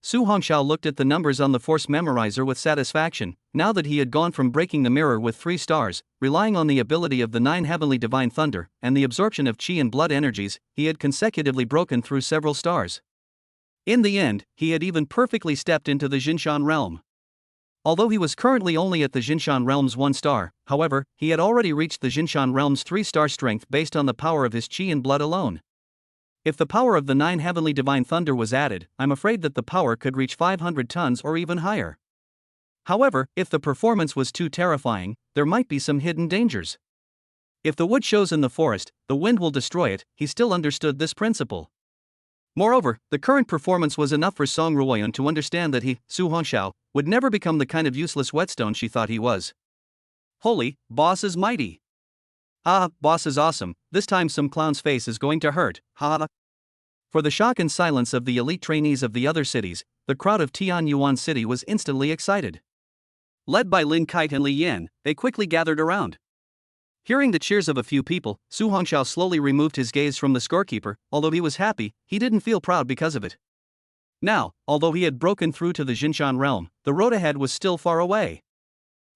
Su Hongxiao looked at the numbers on the force memorizer with satisfaction. Now that he had gone from breaking the mirror with 3 stars, relying on the ability of the 9 heavenly divine thunder, and the absorption of qi and blood energies, he had consecutively broken through several stars. In the end, he had even perfectly stepped into the Jinshan realm. Although he was currently only at the Jinshan realm's 1 star, however, he had already reached the Jinshan realm's 3-star strength based on the power of his qi and blood alone. If the power of the 9 heavenly divine thunder was added, I'm afraid that the power could reach 500 tons or even higher. However, if the performance was too terrifying, there might be some hidden dangers. If the wood shows in the forest, the wind will destroy it. He still understood this principle. Moreover, the current performance was enough for Song Ruoyan to understand that he, Su Hongxiao, would never become the kind of useless whetstone she thought he was. Holy, boss is mighty. Ah, boss is awesome. This time some clown's face is going to hurt. Ha. For the shock and silence of the elite trainees of the other cities, the crowd of Tian Yuan City was instantly excited. Led by Lin Kite and Li Yan, they quickly gathered around. Hearing the cheers of a few people, Su Hongxiao slowly removed his gaze from the scorekeeper. Although he was happy, he didn't feel proud because of it. Now, although he had broken through to the Jinshan realm, the road ahead was still far away.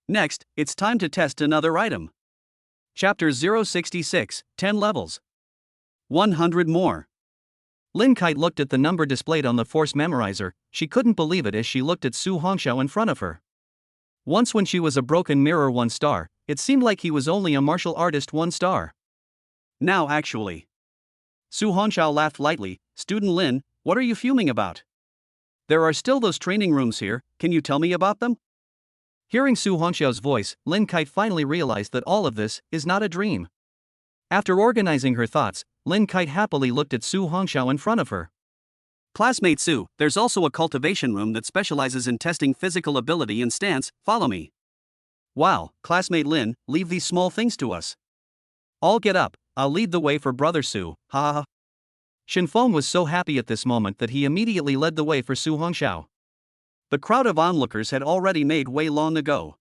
Next, it's time to test another item. Chapter 066, 10 levels. 100 more. Lin Kite looked at the number displayed on the force memorizer. She couldn't believe it as she looked at Su Hongxiao in front of her. Once when she was a broken mirror 1 star, it seemed like he was only a martial artist 1 star. Now actually. Su Hongxiao laughed lightly. Student Lin, what are you fuming about? There are still those training rooms here, can you tell me about them? Hearing Su Hongxiao's voice, Lin Kite finally realized that all of this is not a dream. After organizing her thoughts, Lin Kite happily looked at Su Hongxiao in front of her. Classmate Su, there's also a cultivation room that specializes in testing physical ability and stance. Follow me. Wow, classmate Lin, leave these small things to us. All get up, I'll lead the way for brother Su. Ha ha. Shinfeng was so happy at this moment that he immediately led the way for Su Hongxiao. The crowd of onlookers had already made way long ago.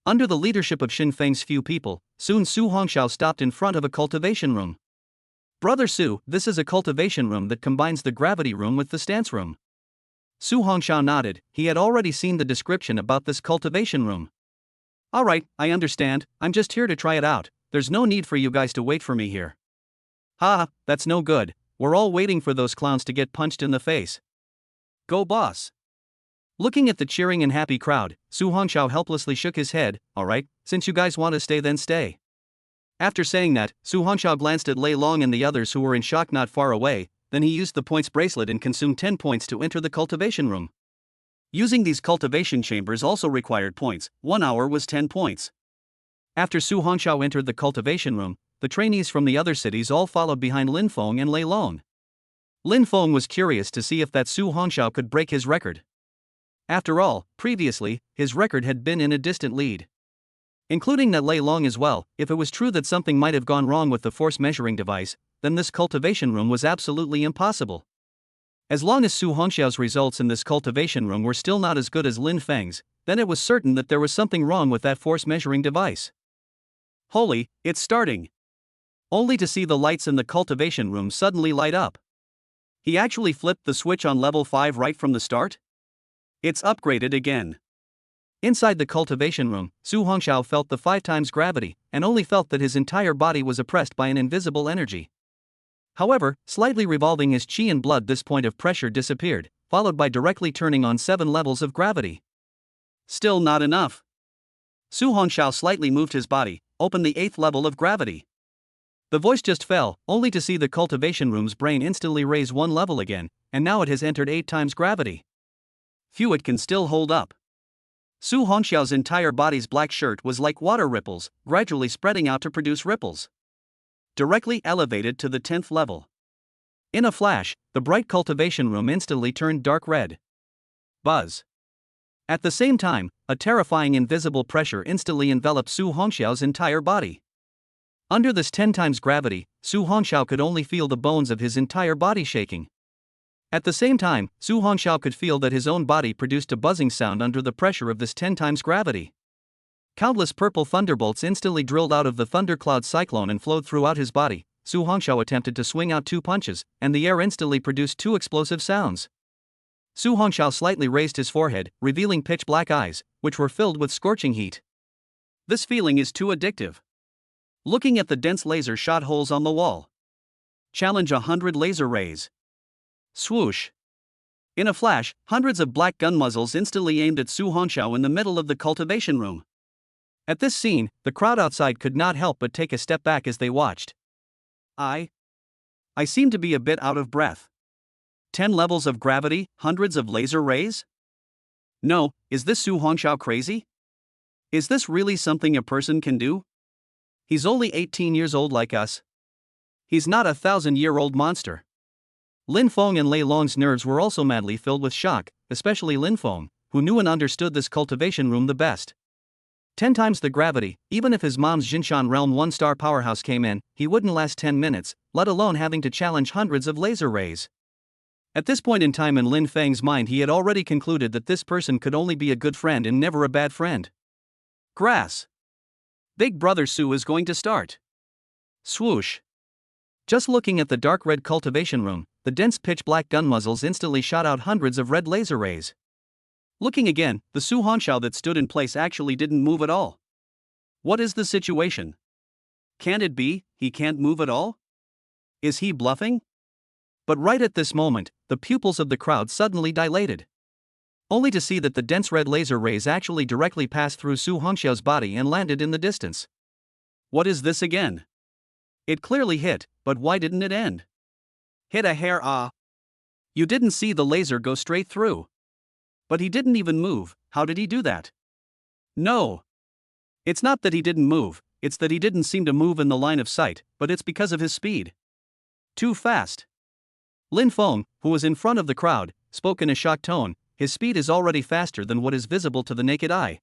Under the leadership of Shinfeng's few people, soon Su Hongxiao stopped in front of a cultivation room. Brother Su, this is a cultivation room that combines the gravity room with the stance room. Su Hongxiao nodded. He had already seen the description about this cultivation room. Alright, I understand, I'm just here to try it out. There's no need for you guys to wait for me here. Ha, that's no good. We're all waiting for those clowns to get punched in the face. Go boss. Looking at the cheering and happy crowd, Su Hongxiao helplessly shook his head. Alright, since you guys want to stay then stay. After saying that, Su Hongxiao glanced at Lei Long and the others who were in shock not far away. then he used the points bracelet and consumed 10 points to enter the cultivation room. Using these cultivation chambers also required points. 1 hour was 10 points. After Su Hongxiao entered the cultivation room, the trainees from the other cities all followed behind Lin Feng and Lei Long. Lin Feng was curious to see if that Su Hongxiao could break his record. After all, previously, his record had been in a distant lead. Including that Lei Long as well, if it was true that something might have gone wrong with the force measuring device, then this cultivation room was absolutely impossible. As long as Su Hongxiao's results in this cultivation room were still not as good as Lin Feng's, then it was certain that there was something wrong with that force measuring device. Holy, it's starting! Only to see the lights in the cultivation room suddenly light up. He actually flipped the switch on level 5 right from the start? It's upgraded again. Inside the cultivation room, Su Hongxiao felt the 5 times gravity, and only felt that his entire body was oppressed by an invisible energy. However, slightly revolving his qi and blood, this point of pressure disappeared, followed by directly turning on 7 levels of gravity. Still not enough. Su Hongxiao slightly moved his body, opened the 8th level of gravity. The voice just fell, only to see the cultivation room's brain instantly raise 1 level again, and now it has entered 8 times gravity. Phew, it can still hold up. Su Hongxiao's entire body's black shirt was like water ripples, gradually spreading out to produce ripples. Directly elevated to the 10th level. In a flash, the bright cultivation room instantly turned dark red. Buzz. At the same time, a terrifying invisible pressure instantly enveloped Su Hongxiao's entire body. Under this 10 times gravity, Su Hongxiao could only feel the bones of his entire body shaking. At the same time, Su Hongxiao could feel that his own body produced a buzzing sound under the pressure of this 10 times gravity. Countless purple thunderbolts instantly drilled out of the thundercloud cyclone and flowed throughout his body. Su Hongxiao attempted to swing out 2 punches, and the air instantly produced 2 explosive sounds. Su Hongxiao slightly raised his forehead, revealing pitch black eyes, which were filled with scorching heat. This feeling is too addictive. Looking at the dense laser shot holes on the wall. Challenge 100 laser rays. Swoosh. In a flash, hundreds of black gun muzzles instantly aimed at Su Hongxiao in the middle of the cultivation room. At this scene, the crowd outside could not help but take a step back as they watched. I seem to be a bit out of breath. 10 levels of gravity, hundreds of laser rays? No, is this Su Hongxiao crazy? Is this really something a person can do? He's only 18 years old like us. He's not a 1,000-year-old monster. Lin Feng and Lei Long's nerves were also madly filled with shock, especially Lin Feng, who knew and understood this cultivation room the best. 10 times the gravity, even if his mom's Jinshan Realm 1-star powerhouse came in, he wouldn't last 10 minutes, let alone having to challenge hundreds of laser rays. At this point in time in Lin Feng's mind, he had already concluded that this person could only be a good friend and never a bad friend. Grass. Big Brother Su is going to start. Swoosh. Just looking at the dark red cultivation room, the dense pitch black gun muzzles instantly shot out hundreds of red laser rays. Looking again, the Su Hongxiao that stood in place actually didn't move at all. What is the situation? Can't it be he can't move at all? Is he bluffing? But right at this moment, the pupils of the crowd suddenly dilated. Only to see that the dense red laser rays actually directly passed through Su Hongxiao's body and landed in the distance. What is this again? It clearly hit, but why didn't it end? Hit a hair. You didn't see the laser go straight through. But he didn't even move. How did he do that? No. It's not that he didn't move, it's that he didn't seem to move in the line of sight, but it's because of his speed. Too fast. Lin Feng, who was in front of the crowd, spoke in a shocked tone. His speed is already faster than what is visible to the naked eye.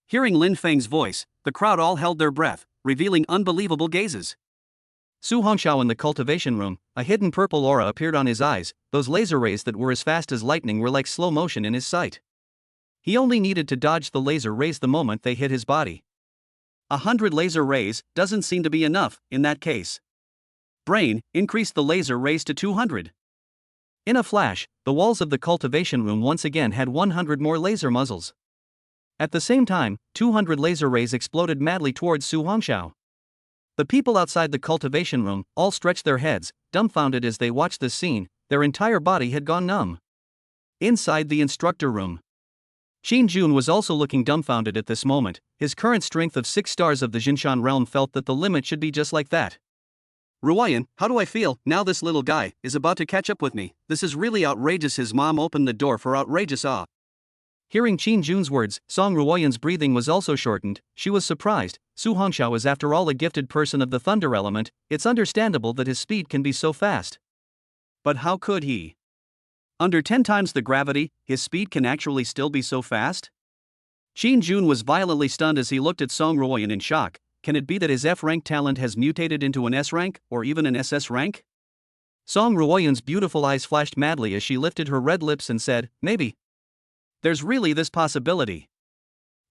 Hearing Lin Feng's voice, the crowd all held their breath, revealing unbelievable gazes. Su Hongxiao in the cultivation room, a hidden purple aura appeared on his eyes. Those laser rays that were as fast as lightning were like slow motion in his sight. He only needed to dodge the laser rays the moment they hit his body. 100 laser rays doesn't seem to be enough in that case. Brain, increase the laser rays to 200. In a flash, the walls of the cultivation room once again had 100 more laser muzzles. At the same time, 200 laser rays exploded madly towards Su Hongxiao. The people outside the cultivation room all stretched their heads, dumbfounded as they watched this scene. Their entire body had gone numb. Inside the instructor room, Qin Jun was also looking dumbfounded at this moment. His current strength of 6 stars of the Jinshan realm felt that the limit should be just like that. Ruoyan, how do I feel now this little guy is about to catch up with me? This is really outrageous. His mom opened the door for outrageous awe. Hearing Qin Jun's words, Song Ruoyan's breathing was also shortened. She was surprised. Su Hongxiao is after all a gifted person of the thunder element. It's understandable that his speed can be so fast. But how could he? Under 10 times the gravity, his speed can actually still be so fast? Qin Jun was violently stunned as he looked at Song Ruoyan in shock. Can it be that his F-rank talent has mutated into an S-rank, or even an SS rank? Song Ruoyan's beautiful eyes flashed madly as she lifted her red lips and said, maybe. There's really this possibility.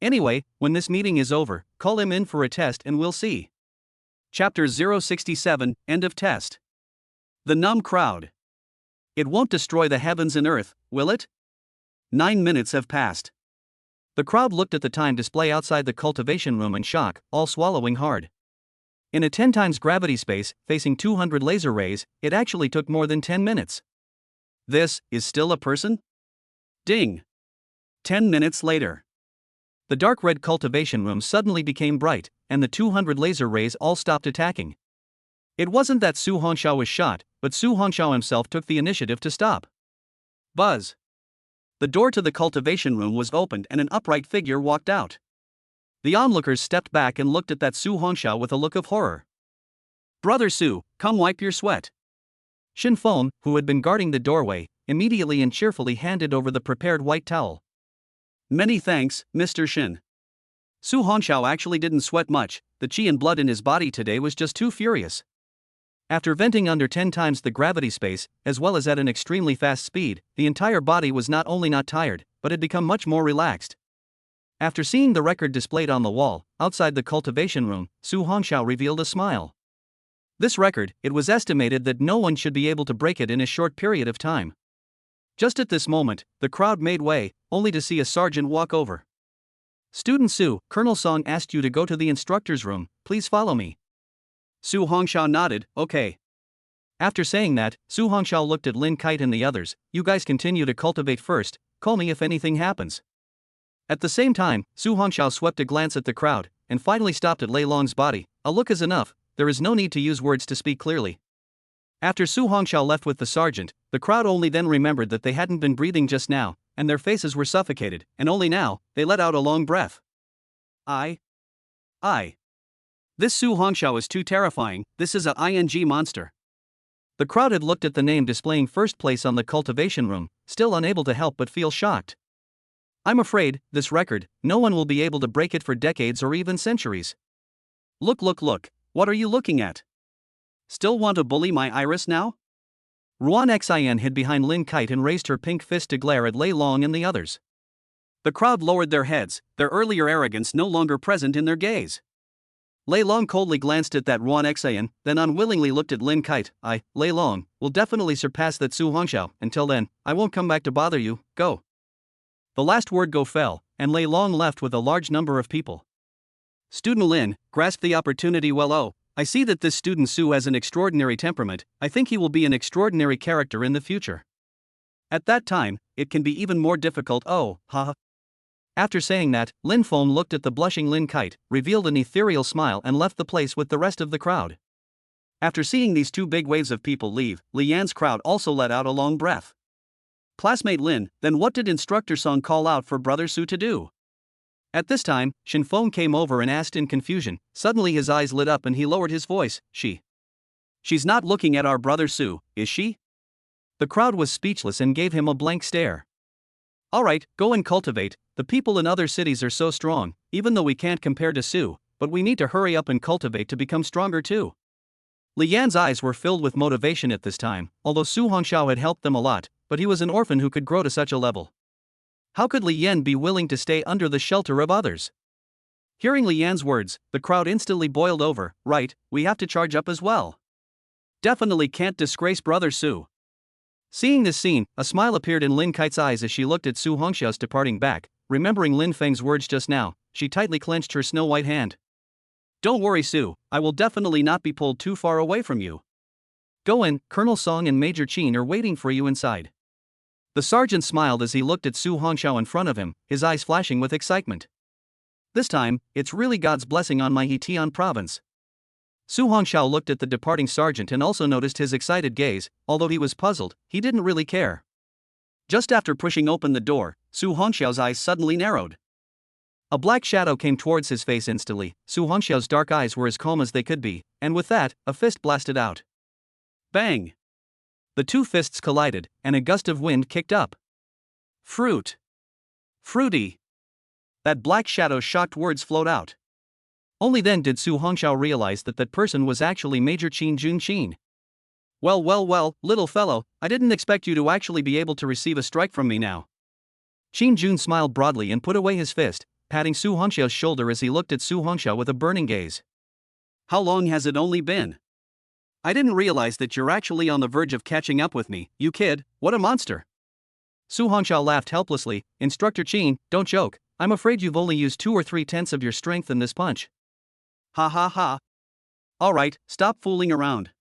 Anyway, when this meeting is over, call him in for a test and we'll see. Chapter 067, End of Test. The numb crowd. It won't destroy the heavens and earth, will it? 9 minutes have passed. The crowd looked at the time display outside the cultivation room in shock, all swallowing hard. In a 10 times gravity space, facing 200 laser rays, it actually took more than 10 minutes. This is still a person? Ding. 10 minutes later. The dark red cultivation room suddenly became bright, and the 200 laser rays all stopped attacking. It wasn't that Su Hongxiao was shot, but Su Hongxiao himself took the initiative to stop. Buzz. The door to the cultivation room was opened and an upright figure walked out. The onlookers stepped back and looked at that Su Hongxiao with a look of horror. Brother Su, come wipe your sweat. Shin Feng, who had been guarding the doorway, immediately and cheerfully handed over the prepared white towel. Many thanks, Mr. Shin. Su Hongxiao actually didn't sweat much. The qi and blood in his body today was just too furious. After venting under 10 times the gravity space, as well as at an extremely fast speed, the entire body was not only not tired, but had become much more relaxed. After seeing the record displayed on the wall, outside the cultivation room, Su Hongxiao revealed a smile. This record, it was estimated that no one should be able to break it in a short period of time. Just at this moment, the crowd made way, only to see a sergeant walk over. Student Su, Colonel Song asked you to go to the instructor's room, please follow me. Su Hongxiao nodded, okay. After saying that, Su Hongxiao looked at Lin Kite and the others, you guys continue to cultivate first, call me if anything happens. At the same time, Su Hongxiao swept a glance at the crowd, and finally stopped at Lei Long's body. A look is enough, there is no need to use words to speak clearly. After Su Hongxiao left with the sergeant, the crowd only then remembered that they hadn't been breathing just now, and their faces were suffocated, and only now, they let out a long breath. I. This Su Hongxiao is too terrifying, this is a ing monster. The crowd had looked at the name displaying first place on the cultivation room, still unable to help but feel shocked. I'm afraid, this record, no one will be able to break it for decades or even centuries. Look, what are you looking at? Still want to bully my iris now? Ruan Xin hid behind Lin Kite and raised her pink fist to glare at Lei Long and the others. The crowd lowered their heads, their earlier arrogance no longer present in their gaze. Lei Long coldly glanced at that Ruan Xin, then unwillingly looked at Lin Kite. Lei Long, will definitely surpass that Su Hongxiao. Until then, I won't come back to bother you, go. The last word go fell, and Lei Long left with a large number of people. Student Lin grasped the opportunity well. Oh, I see that this student Su has an extraordinary temperament, I think he will be an extraordinary character in the future. At that time, it can be even more difficult. Oh, haha. After saying that, Lin Feng looked at the blushing Lin Kite, revealed an ethereal smile and left the place with the rest of the crowd. After seeing these two big waves of people leave, Li Yan's crowd also let out a long breath. Classmate Lin, then what did Instructor Song call out for Brother Su to do? At this time, Shin Feng came over and asked in confusion. Suddenly his eyes lit up and he lowered his voice, She's not looking at our Brother Su, is she? The crowd was speechless and gave him a blank stare. Alright, go and cultivate, the people in other cities are so strong, even though we can't compare to Su, but we need to hurry up and cultivate to become stronger too. Li Yan's eyes were filled with motivation at this time, although Su Hongxiao had helped them a lot, but he was an orphan who could grow to such a level. How could Li Yan be willing to stay under the shelter of others? Hearing Li Yan's words, the crowd instantly boiled over. Right, we have to charge up as well. Definitely can't disgrace Brother Su. Seeing this scene, a smile appeared in Lin Kite's eyes as she looked at Su Hongxiao's departing back. Remembering Lin Feng's words just now, she tightly clenched her snow-white hand. Don't worry Su, I will definitely not be pulled too far away from you. Go in, Colonel Song and Major Qin are waiting for you inside. The sergeant smiled as he looked at Su Hongxiao in front of him, his eyes flashing with excitement. This time, it's really God's blessing on my Hetian province. Su Hongxiao looked at the departing sergeant and also noticed his excited gaze. Although he was puzzled, he didn't really care. Just after pushing open the door, Su Hongxiao's eyes suddenly narrowed. A black shadow came towards his face instantly. Su Hongxiao's dark eyes were as calm as they could be, and with that, a fist blasted out. Bang! The two fists collided, and a gust of wind kicked up. Fruit. Fruity. That black shadow's shocked words flowed out. Only then did Su Hongxiao realize that that person was actually Major Qin Jun. Well, little fellow, I didn't expect you to actually be able to receive a strike from me now. Qin Jun smiled broadly and put away his fist, patting Su Hongxiao's shoulder as he looked at Su Hongxiao with a burning gaze. How long has it only been? I didn't realize that you're actually on the verge of catching up with me, you kid, what a monster. Su Hongxiao laughed helplessly. Instructor Qin, don't joke, I'm afraid you've only used 2 or 3/10 of your strength in this punch. Ha ha ha. Alright, stop fooling around.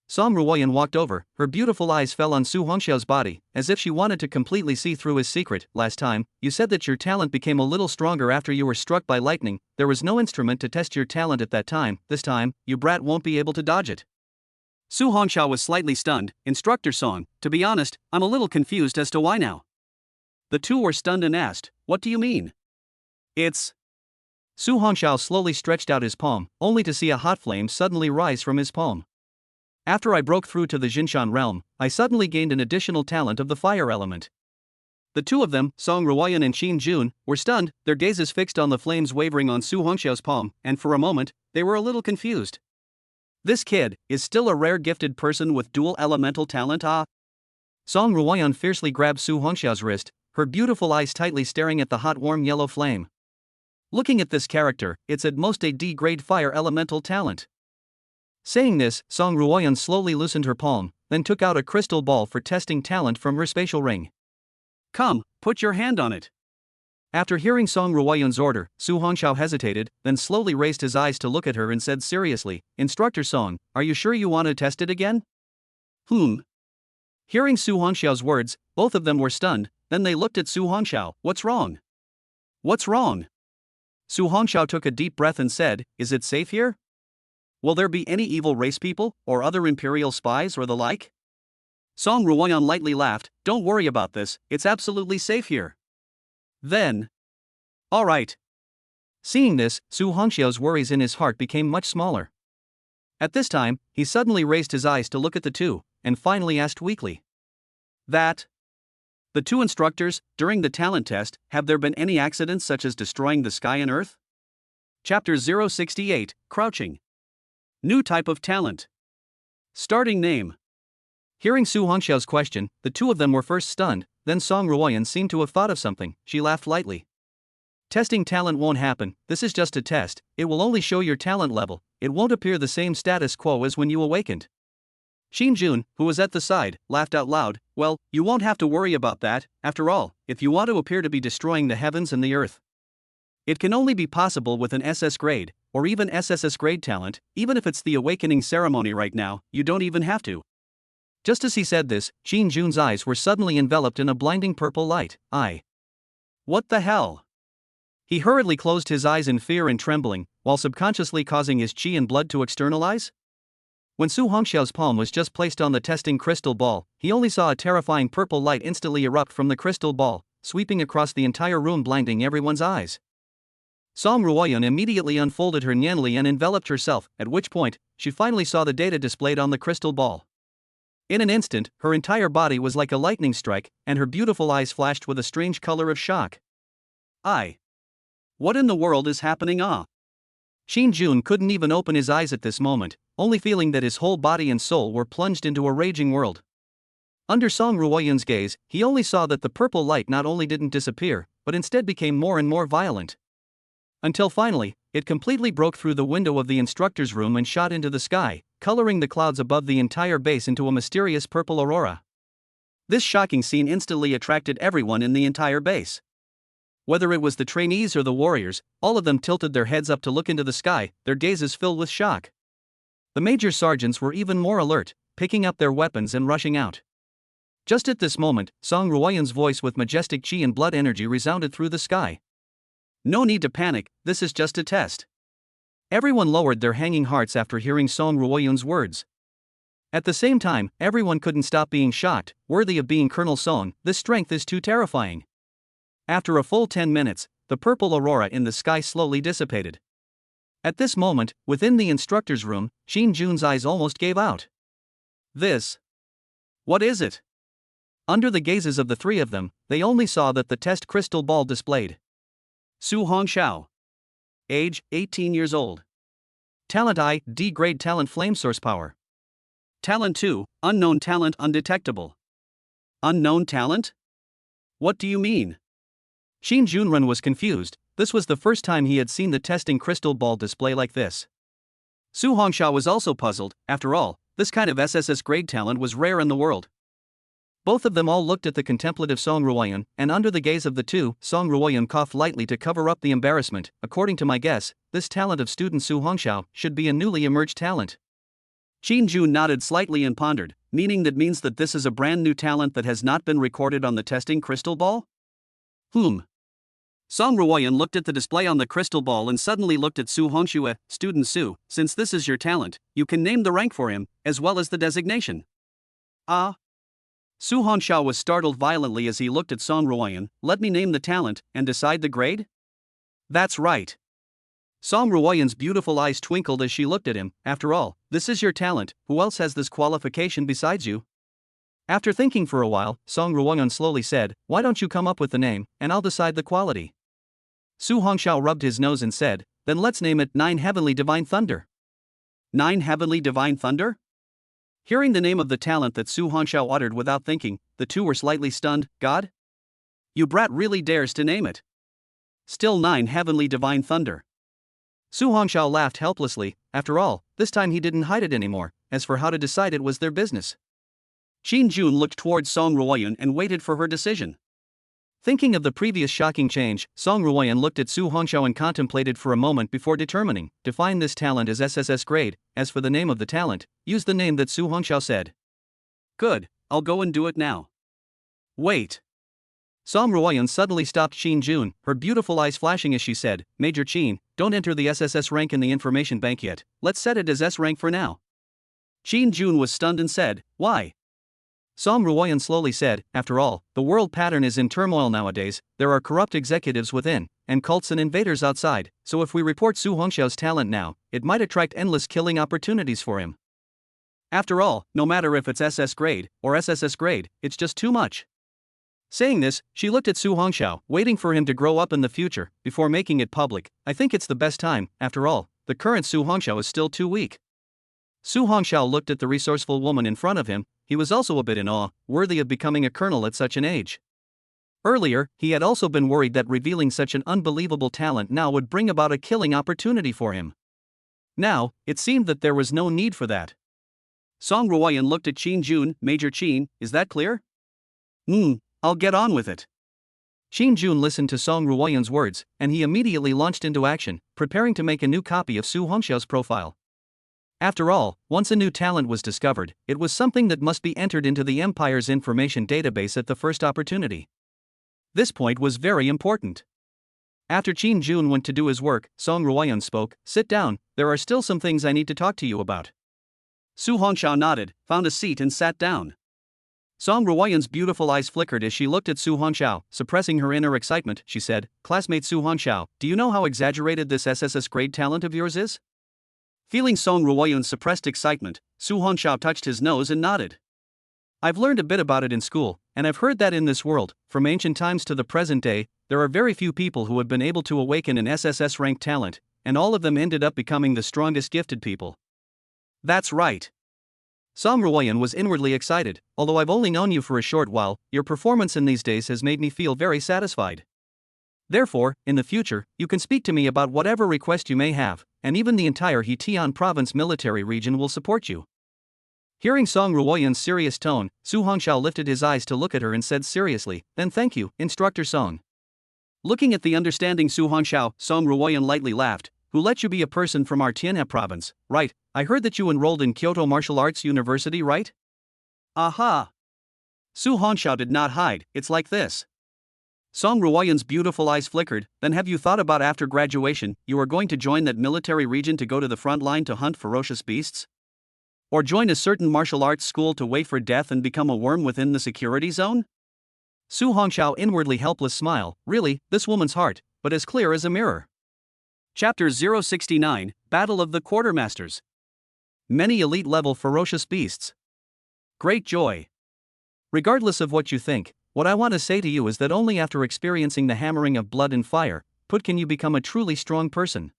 Song Ruoyan walked over, her beautiful eyes fell on Su Hongxiao's body, as if she wanted to completely see through his secret. Last time, you said that your talent became a little stronger after you were struck by lightning. There was no instrument to test your talent at that time. This time, you brat won't be able to dodge it. Su Hongxiao was slightly stunned. Instructor Song, to be honest, I'm a little confused as to why now. The two were stunned and asked, what do you mean? It's... Su Hongxiao slowly stretched out his palm, only to see a hot flame suddenly rise from his palm. After I broke through to the Jinshan realm, I suddenly gained an additional talent of the fire element. The two of them, Song Ruoyan and Qin Jun, were stunned, their gazes fixed on the flames wavering on Su Hongxiao's palm, and for a moment, they were a little confused. This kid is still a rare gifted person with dual elemental talent, ah? Song Ruoyan fiercely grabbed Su Hongxiao's wrist, her beautiful eyes tightly staring at the hot warm yellow flame. Looking at this character, it's at most a D-grade fire elemental talent. Saying this, Song Ruoyan slowly loosened her palm, then took out a crystal ball for testing talent from her spatial ring. Come, put your hand on it. After hearing Song Ruoyan's order, Su Hongxiao hesitated, then slowly raised his eyes to look at her and said seriously, Instructor Song, are you sure you want to test it again? Hearing Su Hongxiao's words, both of them were stunned, then they looked at Su Hongxiao. What's wrong? What's wrong? Su Hongxiao took a deep breath and said, is it safe here? Will there be any evil race people, or other imperial spies or the like? Song Ruoyan lightly laughed, don't worry about this, it's absolutely safe here. Then. Alright. Seeing this, Su Hongxiao's worries in his heart became much smaller. At this time, he suddenly raised his eyes to look at the two, and finally asked weakly. The two instructors, during the talent test, have there been any accidents such as destroying the sky and earth? Chapter 068, Crouching. New type of talent. Starting name. Hearing Su Hongxiao's question, the two of them were first stunned, then Song Ruoyan seemed to have thought of something. She laughed lightly. Testing talent won't happen, this is just a test, it will only show your talent level, it won't appear the same status quo as when you awakened. Qin Jun, who was at the side, laughed out loud, well, you won't have to worry about that, after all, if you want to appear to be destroying the heavens and the earth. It can only be possible with an SS-Grade, or even SSS-Grade talent, even if it's the awakening ceremony right now, you don't even have to. Just as he said this, Qin Jun's eyes were suddenly enveloped in a blinding purple light. What the hell? He hurriedly closed his eyes in fear and trembling, while subconsciously causing his qi and blood to externalize. When Su Hongxiao's palm was just placed on the testing crystal ball, he only saw a terrifying purple light instantly erupt from the crystal ball, sweeping across the entire room, blinding everyone's eyes. Song Ruoyan immediately unfolded her Nianli and enveloped herself, at which point, she finally saw the data displayed on the crystal ball. In an instant, her entire body was like a lightning strike, and her beautiful eyes flashed with a strange color of shock. What in the world is happening? Qin Jun couldn't even open his eyes at this moment, only feeling that his whole body and soul were plunged into a raging world. Under Song Ruoyan's gaze, he only saw that the purple light not only didn't disappear, but instead became more and more violent. Until finally, it completely broke through the window of the instructor's room and shot into the sky, coloring the clouds above the entire base into a mysterious purple aurora. This shocking scene instantly attracted everyone in the entire base. Whether it was the trainees or the warriors, all of them tilted their heads up to look into the sky, their gazes filled with shock. The major sergeants were even more alert, picking up their weapons and rushing out. Just at this moment, Song Ruoyan's voice with majestic qi and blood energy resounded through the sky. No need to panic, this is just a test. Everyone lowered their hanging hearts after hearing Song Ruoyun's words. At the same time, everyone couldn't stop being shocked. Worthy of being Colonel Song, this strength is too terrifying. After a full 10 minutes, the purple aurora in the sky slowly dissipated. At this moment, within the instructor's room, Shin Jun's eyes almost gave out. What is it? Under the gazes of the three of them, they only saw that the test crystal ball displayed. Su Hongxiao. Age, 18 years old. Talent I, D-grade talent flame source power. Talent 2, unknown talent undetectable. Unknown talent? What do you mean? Shin Junren was confused. This was the first time he had seen the testing crystal ball display like this. Su Hongxiao was also puzzled. After all, this kind of SSS-grade talent was rare in the world. Both of them all looked at the contemplative Song Ruoyun, and under the gaze of the two, Song Ruoyun coughed lightly to cover up the embarrassment. According to my guess, this talent of student Su Hongxiao should be a newly emerged talent. Shin Jun nodded slightly and pondered, meaning that means that this is a brand new talent that has not been recorded on the testing crystal ball? Song Ruoyun looked at the display on the crystal ball and suddenly looked at Su Hongxiao. Student Su, since this is your talent, you can name the rank for him, as well as the designation. Su Hongxiao was startled violently as he looked at Song Ruoyun. Let me name the talent, and decide the grade? That's right. Song Ruoyun's beautiful eyes twinkled as she looked at him. After all, this is your talent, who else has this qualification besides you? After thinking for a while, Song Ruoyun slowly said, why don't you come up with the name, and I'll decide the quality. Su Hongxiao rubbed his nose and said, then let's name it 9 Heavenly Divine Thunder. 9 Heavenly Divine Thunder? Hearing the name of the talent that Su Hongxiao uttered without thinking, the two were slightly stunned. God? You brat really dares to name it. Still 9 Heavenly Divine Thunder. Su Hongxiao laughed helplessly. After all, this time he didn't hide it anymore. As for how to decide, it was their business. Shin Jun looked towards Song Ruoyun and waited for her decision. Thinking of the previous shocking change, Song Ruoyun looked at Su Hongxiao and contemplated for a moment before determining. Define this talent as SSS grade. As for the name of the talent, use the name that Su Hongxiao said. Good, I'll go and do it now. Wait. Song Ruoyun suddenly stopped Shin Jun, her beautiful eyes flashing as she said, Major Shin, don't enter the SSS rank in the information bank yet, let's set it as S rank for now. Shin Jun was stunned and said, why? Song Ruoyun slowly said, after all, the world pattern is in turmoil nowadays, there are corrupt executives within, and cults and invaders outside, so if we report Su Hongxiao's talent now, it might attract endless killing opportunities for him. After all, no matter if it's SS grade or SSS grade, it's just too much. Saying this, she looked at Su Hongxiao, waiting for him to grow up in the future, before making it public. I think it's the best time. After all, the current Su Hongxiao is still too weak. Su Hongxiao looked at the resourceful woman in front of him. He was also a bit in awe, worthy of becoming a colonel at such an age. Earlier, he had also been worried that revealing such an unbelievable talent now would bring about a killing opportunity for him. Now, it seemed that there was no need for that. Song Ruoyun looked at Shin Jun. Major Shin, is that clear? I'll get on with it. Shin Jun listened to Song Ruoyun's words, and he immediately launched into action, preparing to make a new copy of Su Hongxiao's profile. After all, once a new talent was discovered, it was something that must be entered into the Empire's information database at the first opportunity. This point was very important. After Shin Jun went to do his work, Song Ruoyun spoke, sit down, there are still some things I need to talk to you about. Su Hongxiao nodded, found a seat and sat down. Song Ruoyun's beautiful eyes flickered as she looked at Su Hongxiao. Suppressing her inner excitement, she said, classmate Su Hongxiao, do you know how exaggerated this SSS grade talent of yours is? Feeling Song Ruoyun's suppressed excitement, Su Hongxiao touched his nose and nodded. I've learned a bit about it in school, and I've heard that in this world, from ancient times to the present day, there are very few people who have been able to awaken an SSS-ranked talent, and all of them ended up becoming the strongest gifted people. That's right. Song Ruoyun was inwardly excited. Although I've only known you for a short while, your performance in these days has made me feel very satisfied. Therefore, in the future, you can speak to me about whatever request you may have, and even the entire Hetian province military region will support you. Hearing Song Ruoyun's serious tone, Su Hongxiao lifted his eyes to look at her and said seriously, then thank you, Instructor Song. Looking at the understanding Su Hongxiao, Song Ruoyun lightly laughed, who let you be a person from our Tianhe province, right? I heard that you enrolled in Kyoto Martial Arts University, right? Aha! Su Hongxiao did not hide, it's like this. Song Ruoyan's beautiful eyes flickered. Then have you thought about after graduation, you are going to join that military region to go to the front line to hunt ferocious beasts? Or join a certain martial arts school to wait for death and become a worm within the security zone? Su Hongxiao inwardly helpless smile, really, this woman's heart, but as clear as a mirror. Chapter 069, Battle of the Quartermasters. Many elite-level ferocious beasts. Great joy. Regardless of what you think, what I want to say to you is that only after experiencing the hammering of blood and fire, can you become a truly strong person.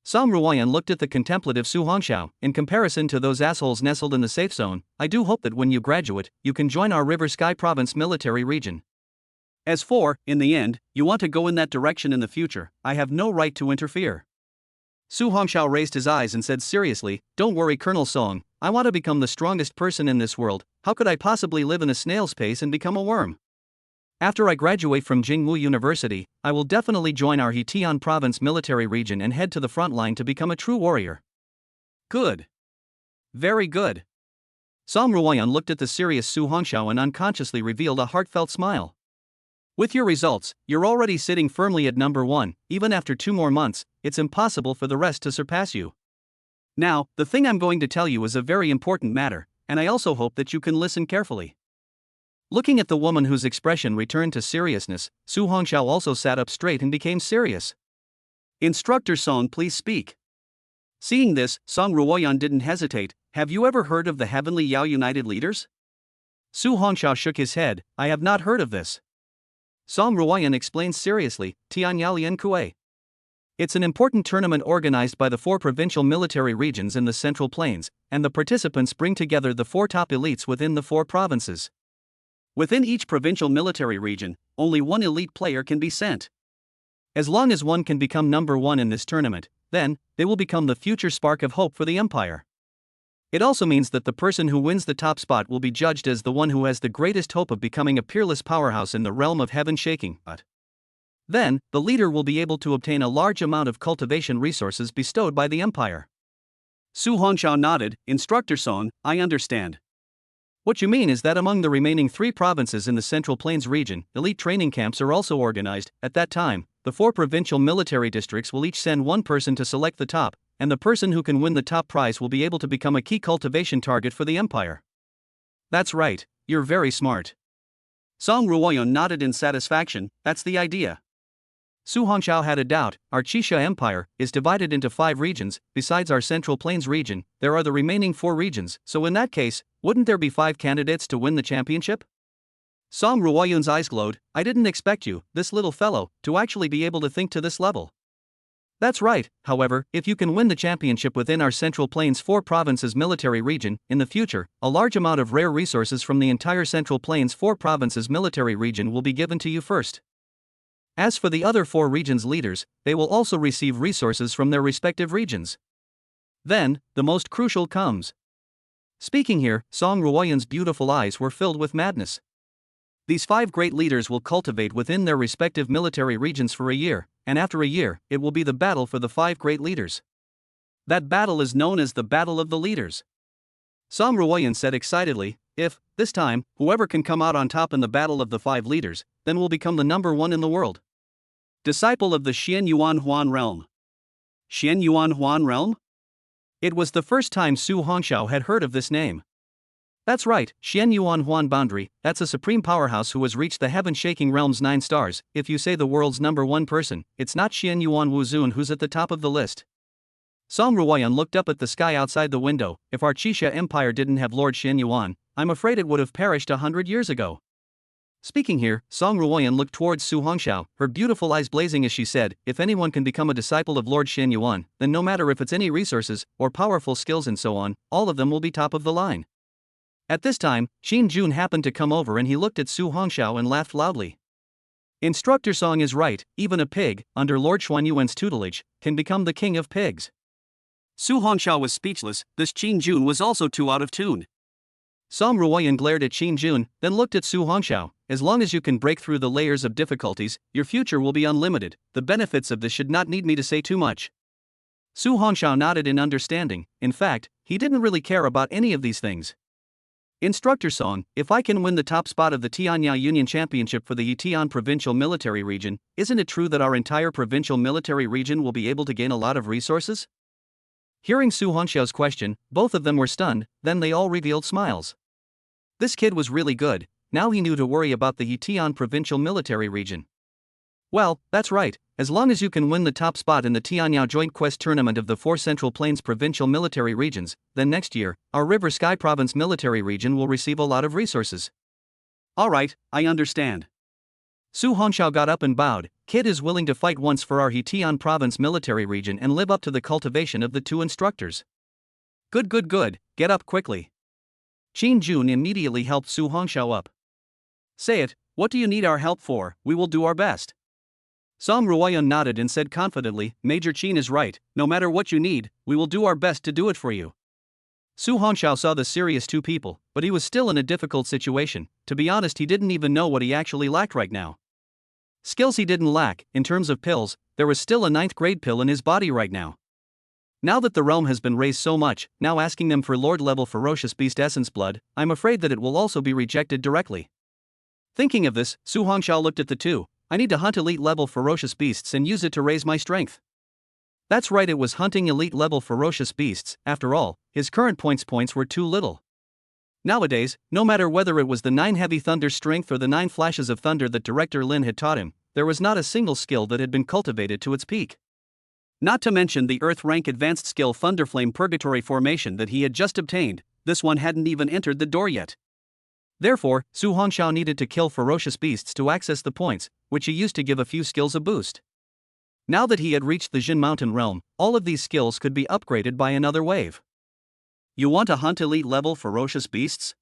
Song Ruoyan looked at the contemplative Su Hongxiao. In comparison to those assholes nestled in the safe zone, I do hope that when you graduate, you can join our River Sky Province military region. As for, in the end, you want to go in that direction in the future, I have no right to interfere. Su Hongxiao raised his eyes and said seriously, don't worry Colonel Song, I want to become the strongest person in this world. How could I possibly live in a snail's pace and become a worm? After I graduate from Jingwu University, I will definitely join our Hetian Province military region and head to the front line to become a true warrior. Good. Very good. Song Ruoyan looked at the serious Su Hongxiao and unconsciously revealed a heartfelt smile. With your results, you're already sitting firmly at number 1, even after 2 more months, it's impossible for the rest to surpass you. Now, the thing I'm going to tell you is a very important matter, and I also hope that you can listen carefully. Looking at the woman whose expression returned to seriousness, Su Hongxiao also sat up straight and became serious. Instructor Song, please speak. Seeing this, Song Ruoyan didn't hesitate. Have you ever heard of the Heavenly Yao United Leaders? Su Hongxiao shook his head. I have not heard of this. Song Ruoyan explained seriously, Tianyalian Kue. It's an important tournament organized by the 4 provincial military regions in the Central Plains, and the participants bring together the 4 top elites within the 4 provinces. Within each provincial military region, only 1 elite player can be sent. As long as one can become number 1 in this tournament, then, they will become the future spark of hope for the empire. It also means that the person who wins the top spot will be judged as the one who has the greatest hope of becoming a peerless powerhouse in the realm of heaven shaking. But then, the leader will be able to obtain a large amount of cultivation resources bestowed by the empire. Su Hongxiao nodded. Instructor Song, I understand. What you mean is that among the remaining 3 provinces in the Central Plains region, elite training camps are also organized. At that time, the 4 provincial military districts will each send 1 person to select the top, and the person who can win the top prize will be able to become a key cultivation target for the empire. That's right, you're very smart. Song Ruoyan nodded in satisfaction. That's the idea. Su Hongxiao had a doubt. Our Qixia Empire is divided into 5 regions. Besides our Central Plains region, there are the remaining 4 regions, so in that case, wouldn't there be 5 candidates to win the championship? Song Ruoyan's eyes glowed. I didn't expect you, this little fellow, to actually be able to think to this level. That's right. However, if you can win the championship within our Central Plains 4 provinces military region, in the future, a large amount of rare resources from the entire Central Plains 4 provinces military region will be given to you first. As for the other 4 regions' leaders, they will also receive resources from their respective regions. Then, the most crucial comes. Speaking here, Song Ruoyan's beautiful eyes were filled with madness. These 5 great leaders will cultivate within their respective military regions for a year, and after a year, it will be the battle for the 5 great leaders. That battle is known as the Battle of the Leaders. Song Ruoyan said excitedly, if, this time, whoever can come out on top in the battle of the 5 leaders, then will become the number 1 in the world. Disciple of the Xian Yuan Huan realm. Xian Yuan Huan realm? It was the first time Su Hongxiao had heard of this name. That's right, Xian Yuan Huan Boundary, that's a supreme powerhouse who has reached the heaven-shaking realm's 9 stars. If you say the world's number 1 person, it's not Xian Yuan Wuzun who's at the top of the list. Song Ruoyan looked up at the sky outside the window. If our Qixia Empire didn't have Lord Xian Yuan, I'm afraid it would have perished 100 years ago. Speaking here, Song Ruoyan looked towards Su Hongxiao, her beautiful eyes blazing as she said, if anyone can become a disciple of Lord Xian Yuan, then no matter if it's any resources, or powerful skills and so on, all of them will be top of the line. At this time, Xin Jun happened to come over and he looked at Su Hongxiao and laughed loudly. Instructor Song is right, even a pig, under Lord Xuan Yuan's tutelage, can become the king of pigs. Su Hongxiao was speechless. This Xin Jun was also too out of tune. Song Ruoyan glared at Xin Jun, then looked at Su Hongxiao. As long as you can break through the layers of difficulties, your future will be unlimited. The benefits of this should not need me to say too much. Su Hongxiao nodded in understanding. In fact, he didn't really care about any of these things. Instructor Song, if I can win the top spot of the Tianya Union Championship for the Yitian Provincial Military Region, isn't it true that our entire provincial military region will be able to gain a lot of resources? Hearing Su Hongxiao's question, both of them were stunned, then they all revealed smiles. This kid was really good, now he knew to worry about the Yitian Provincial Military Region. Well, that's right, as long as you can win the top spot in the Tianyao Joint Quest Tournament of the 4 Central Plains Provincial Military Regions, then next year, our River Sky Province Military Region will receive a lot of resources. Alright, I understand. Su Hongxiao got up and bowed. Kid is willing to fight once for our Hetian Province Military Region and live up to the cultivation of the 2 instructors. Good, get up quickly. Qin Jun immediately helped Su Hongxiao up. Say it, what do you need our help for? We will do our best. Song Ruoyan nodded and said confidently, Major Qin is right, no matter what you need, we will do our best to do it for you. Su Hongxiao saw the serious 2 people, but he was still in a difficult situation. To be honest, he didn't even know what he actually lacked right now. Skills he didn't lack. In terms of pills, there was still a 9th grade pill in his body right now. Now that the realm has been raised so much, now asking them for Lord level Ferocious Beast Essence Blood, I'm afraid that it will also be rejected directly. Thinking of this, Su Hongxiao looked at the 2. I need to hunt elite level ferocious beasts and use it to raise my strength. That's right, it was hunting elite level ferocious beasts. After all, his current points were too little. Nowadays, no matter whether it was the 9 heavy thunder strength or the 9 flashes of thunder that Director Lin had taught him, there was not a single skill that had been cultivated to its peak. Not to mention the Earth rank advanced skill Thunderflame Purgatory Formation that he had just obtained, this one hadn't even entered the door yet. Therefore, Su Hongxiao needed to kill ferocious beasts to access the points, which he used to give a few skills a boost. Now that he had reached the Jin Mountain realm, all of these skills could be upgraded by another wave. You want to hunt elite level ferocious beasts?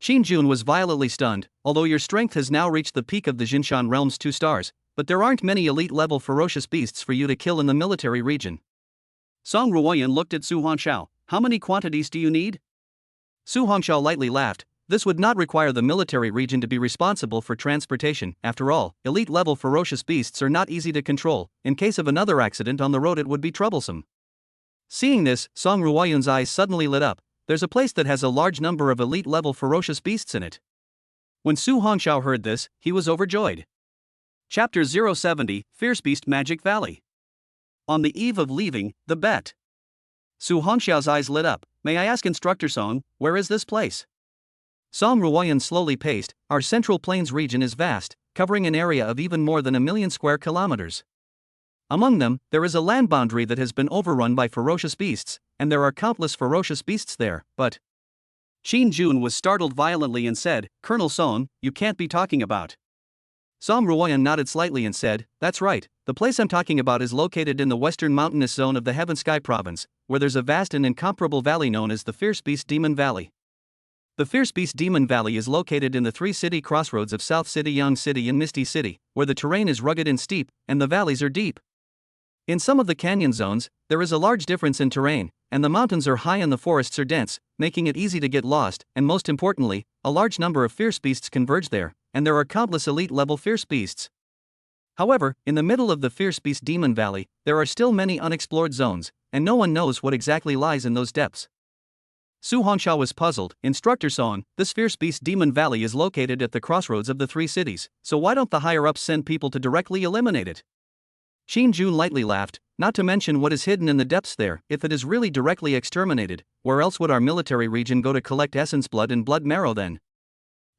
Qin Jun was violently stunned. Although your strength has now reached the peak of the Jinshan realm's 2 stars, but there aren't many elite level ferocious beasts for you to kill in the military region. Song Ruoyan looked at Su Hongxiao. How many quantities do you need? Su Hongxiao lightly laughed. This would not require the military region to be responsible for transportation. After all, elite level ferocious beasts are not easy to control. In case of another accident on the road, it would be troublesome. Seeing this, Song Ruoyan's eyes suddenly lit up. There's a place that has a large number of elite level ferocious beasts in it. When Su Hongxiao heard this, he was overjoyed. Chapter 070, Fierce Beast Magic Valley. On the eve of leaving, the bet. Su Hongxiao's eyes lit up. May I ask Instructor Song, where is this place? Song Ruoyan slowly paced. Our Central Plains region is vast, covering an area of even more than 1,000,000 square kilometers. Among them, there is a land boundary that has been overrun by ferocious beasts, and there are countless ferocious beasts there, but... Qin Jun was startled violently and said, Colonel Song, you can't be talking about. Song Ruoyan nodded slightly and said, that's right, the place I'm talking about is located in the western mountainous zone of the Heaven Sky Province, where there's a vast and incomparable valley known as the Fierce Beast Demon Valley. The Fierce Beast Demon Valley is located in the 3-city crossroads of South City, Yang City and Misty City, where the terrain is rugged and steep, and the valleys are deep. In some of the canyon zones, there is a large difference in terrain, and the mountains are high and the forests are dense, making it easy to get lost, and most importantly, a large number of fierce beasts converge there, and there are countless elite-level fierce beasts. However, in the middle of the Fierce Beast Demon Valley, there are still many unexplored zones, and no one knows what exactly lies in those depths. Su Hongxiao was puzzled. Instructor Song, this Fierce Beast Demon Valley is located at the crossroads of the 3 cities, so why don't the higher-ups send people to directly eliminate it? Qin Jun lightly laughed. Not to mention what is hidden in the depths there. If it is really directly exterminated, where else would our military region go to collect essence blood and blood marrow then?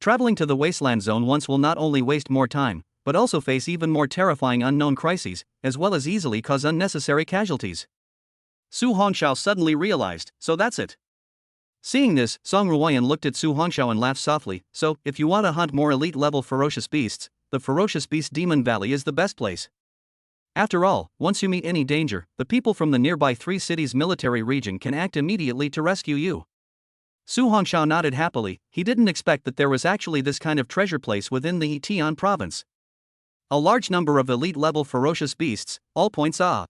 Traveling to the wasteland zone once will not only waste more time, but also face even more terrifying unknown crises, as well as easily cause unnecessary casualties. Su Hongxiao suddenly realized, so that's it. Seeing this, Song Ruoyan looked at Su Hongxiao and laughed softly. So, if you want to hunt more elite-level ferocious beasts, the Ferocious Beast Demon Valley is the best place. After all, once you meet any danger, the people from the nearby 3 cities military region can act immediately to rescue you. Su Hongxiao nodded happily. He didn't expect that there was actually this kind of treasure place within the Yitian province. A large number of elite-level ferocious beasts, all points ah.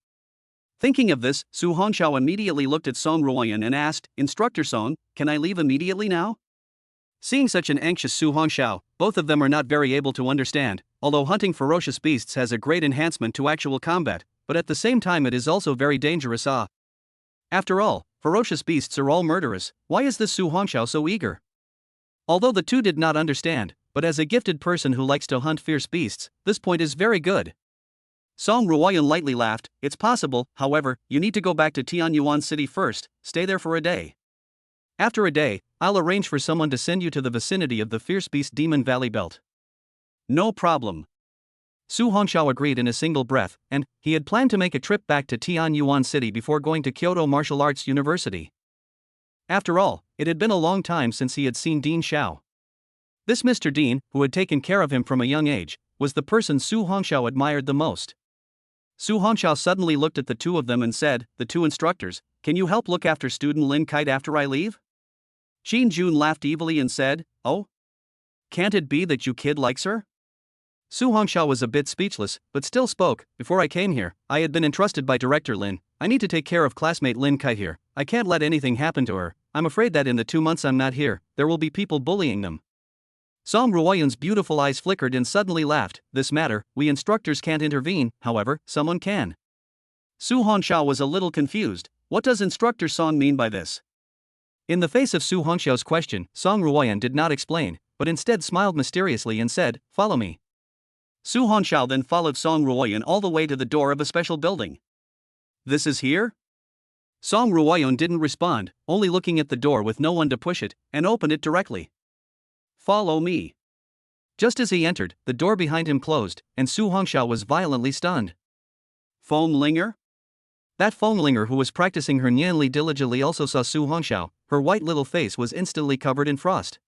Thinking of this, Su Hongxiao immediately looked at Song Ruoyan and asked, Instructor Song, can I leave immediately now? Seeing such an anxious Su Hongxiao, both of them are not very able to understand. Although hunting ferocious beasts has a great enhancement to actual combat, but at the same time it is also very dangerous ah. After all, ferocious beasts are all murderous. Why is this Su Hongxiao so eager? Although the two did not understand, but as a gifted person who likes to hunt fierce beasts, this point is very good. Song Ruoyan lightly laughed. It's possible, however, you need to go back to Yuan City first, stay there for a day. After a day, I'll arrange for someone to send you to the vicinity of the fierce beast Demon Valley Belt. No problem. Su Hongxiao agreed in a single breath, and he had planned to make a trip back to Yuan City before going to Kyoto Martial Arts University. After all, it had been a long time since he had seen Dean Xiao. This Mr. Dean, who had taken care of him from a young age, was the person Su Hongxiao admired the most. Su Hongxiao suddenly looked at the two of them and said, "The two instructors, can you help look after student Lin Kite after I leave?" Xin Jun laughed evilly and said, "Oh? Can't it be that you kid likes her?" Su Hongxiao was a bit speechless, but still spoke. "Before I came here, I had been entrusted by Director Lin. I need to take care of classmate Lin Kite here. I can't let anything happen to her. I'm afraid that in the 2 months I'm not here, there will be people bullying them." Song Ruoyan's beautiful eyes flickered and suddenly laughed. "This matter, we instructors can't intervene, however, someone can." Su Hongxiao was a little confused. What does Instructor Song mean by this? In the face of Su Hongxiao's question, Song Ruoyan did not explain, but instead smiled mysteriously and said, "Follow me." Su Hongxiao then followed Song Ruoyan all the way to the door of a special building. "This is here?" Song Ruoyan didn't respond, only looking at the door with no one to push it, and opened it directly. "Follow me." Just as he entered, the door behind him closed, and Su Hongxiao was violently stunned. Linger? That Linger who was practicing her Nianli diligently also saw Su Hongxiao. Her white little face was instantly covered in frost.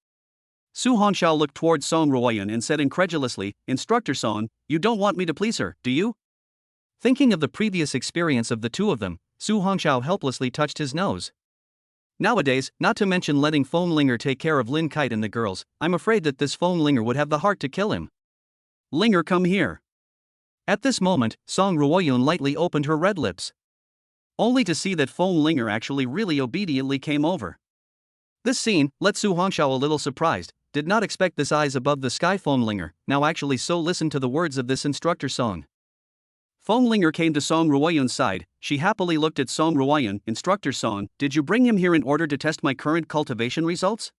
Su Hongxiao looked toward Song Ruoyan and said incredulously, "Instructor Song, you don't want me to please her, do you?" Thinking of the previous experience of the two of them, Su Hongxiao helplessly touched his nose. Nowadays, not to mention letting Linger take care of Lin Kite and the girls, I'm afraid that this Linger would have the heart to kill him. "Linger, come here." At this moment, Song Ruoyan lightly opened her red lips, only to see that Linger actually really obediently came over. This scene left Su Hongxiao a little surprised, did not expect this eyes above the sky Linger, now actually so listened to the words of this instructor Song. Linger came to Song Ruoyan's side. She happily looked at Song Ruoyan. "Instructor Song, did you bring him here in order to test my current cultivation results?"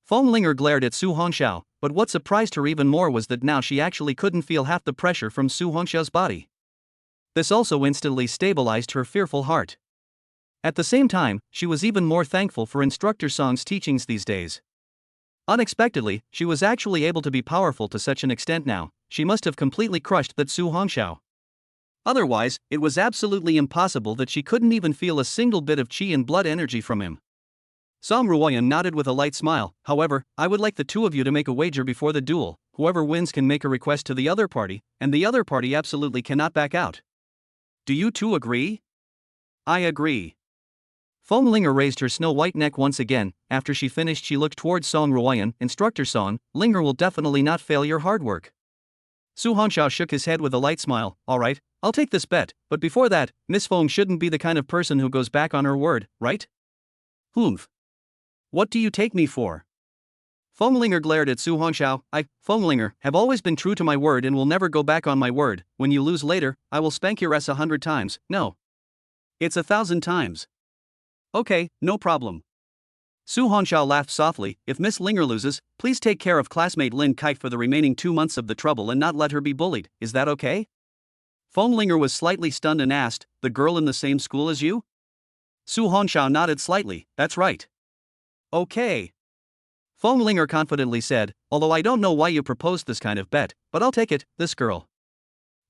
Linger glared at Su Hongxiao, but what surprised her even more was that now she actually couldn't feel half the pressure from Su Hongxiao's body. This also instantly stabilized her fearful heart. At the same time, she was even more thankful for Instructor Song's teachings these days. Unexpectedly, she was actually able to be powerful to such an extent now. She must have completely crushed that Su Hongxiao. Otherwise, it was absolutely impossible that she couldn't even feel a single bit of qi and blood energy from him. Song Ruoyan nodded with a light smile. "However, I would like the two of you to make a wager before the duel. Whoever wins can make a request to the other party, and the other party absolutely cannot back out. Do you two agree?" "I agree." Linger raised her snow-white neck once again. After she finished, she looked towards Song Ruoyan. "Instructor Song, Linger will definitely not fail your hard work." Su Hongxiao shook his head with a light smile. "All right, I'll take this bet, but before that, Miss Fong shouldn't be the kind of person who goes back on her word, right?" "Humph. What do you take me for?" Linger glared at Su Hongxiao. "I, Linger, have always been true to my word and will never go back on my word. When you lose later, I will spank your ass 100 times. No. It's 1,000 times. Okay, no problem." Su Hongxiao laughed softly. "If Miss Linger loses, please take care of classmate Lin Kite for the remaining 2 months of the trouble and not let her be bullied. Is that okay?" Linger was slightly stunned and asked, "The girl in the same school as you?" Su Hongxiao nodded slightly. "That's right." "Okay." Linger confidently said, "Although I don't know why you proposed this kind of bet, but I'll take it, this girl."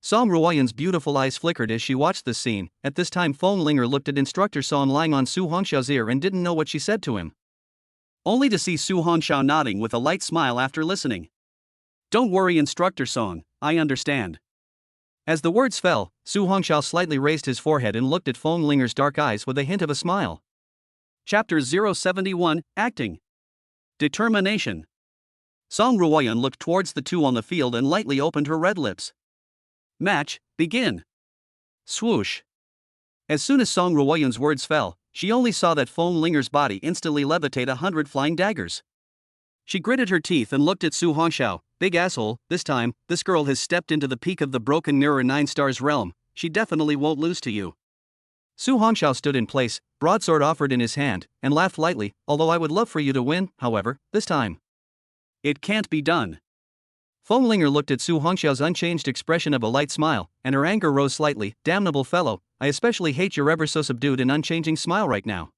Song Ruoyan's beautiful eyes flickered as she watched this scene. At this time Linger looked at Instructor Song lying on Su Hongxiao's ear and didn't know what she said to him, only to see Su Hongxiao nodding with a light smile after listening. "Don't worry, Instructor Song, I understand." As the words fell, Su Hongxiao slightly raised his forehead and looked at Linger's dark eyes with a hint of a smile. Chapter 071, Acting. Determination. Song Ruoyan looked towards the two on the field and lightly opened her red lips. "Match, begin." Swoosh. As soon as Song Ruoyan's words fell, she only saw that Linger's body instantly levitate 100 flying daggers. She gritted her teeth and looked at Su Hongxiao. "Big asshole, this time, this girl has stepped into the peak of the broken mirror 9 stars realm. She definitely won't lose to you." Su Hongxiao stood in place, broadsword offered in his hand, and laughed lightly. "Although I would love for you to win, however, this time." It can't be done. Fenglinger looked at Su Hongxiao's unchanged expression of a light smile, and her anger rose slightly. Damnable fellow, I especially hate your ever so subdued and unchanging smile right now.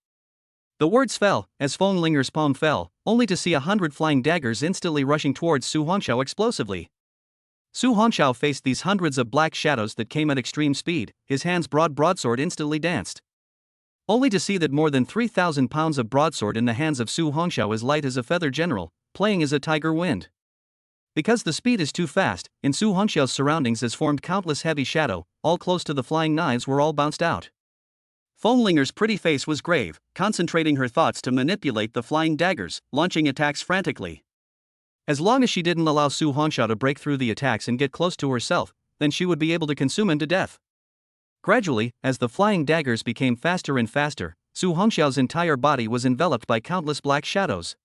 The words fell, as Fenglinger's palm fell, only to see 100 flying daggers instantly rushing towards Su Hongxiao explosively. Su Hongxiao faced these hundreds of black shadows that came at extreme speed, his hand's broadsword instantly danced. Only to see that more than 3,000 pounds of broadsword in the hands of Su Hongxiao is light as a feather general, playing as a tiger wind. Because the speed is too fast, in Su Hongxiao's surroundings has formed countless heavy shadow, all close to the flying knives were all bounced out. Fenglinger's pretty face was grave, concentrating her thoughts to manipulate the flying daggers, launching attacks frantically. As long as she didn't allow Su Hongxiao to break through the attacks and get close to herself, then she would be able to consume him to death. Gradually, as the flying daggers became faster and faster, Su Hongxiao's entire body was enveloped by countless black shadows.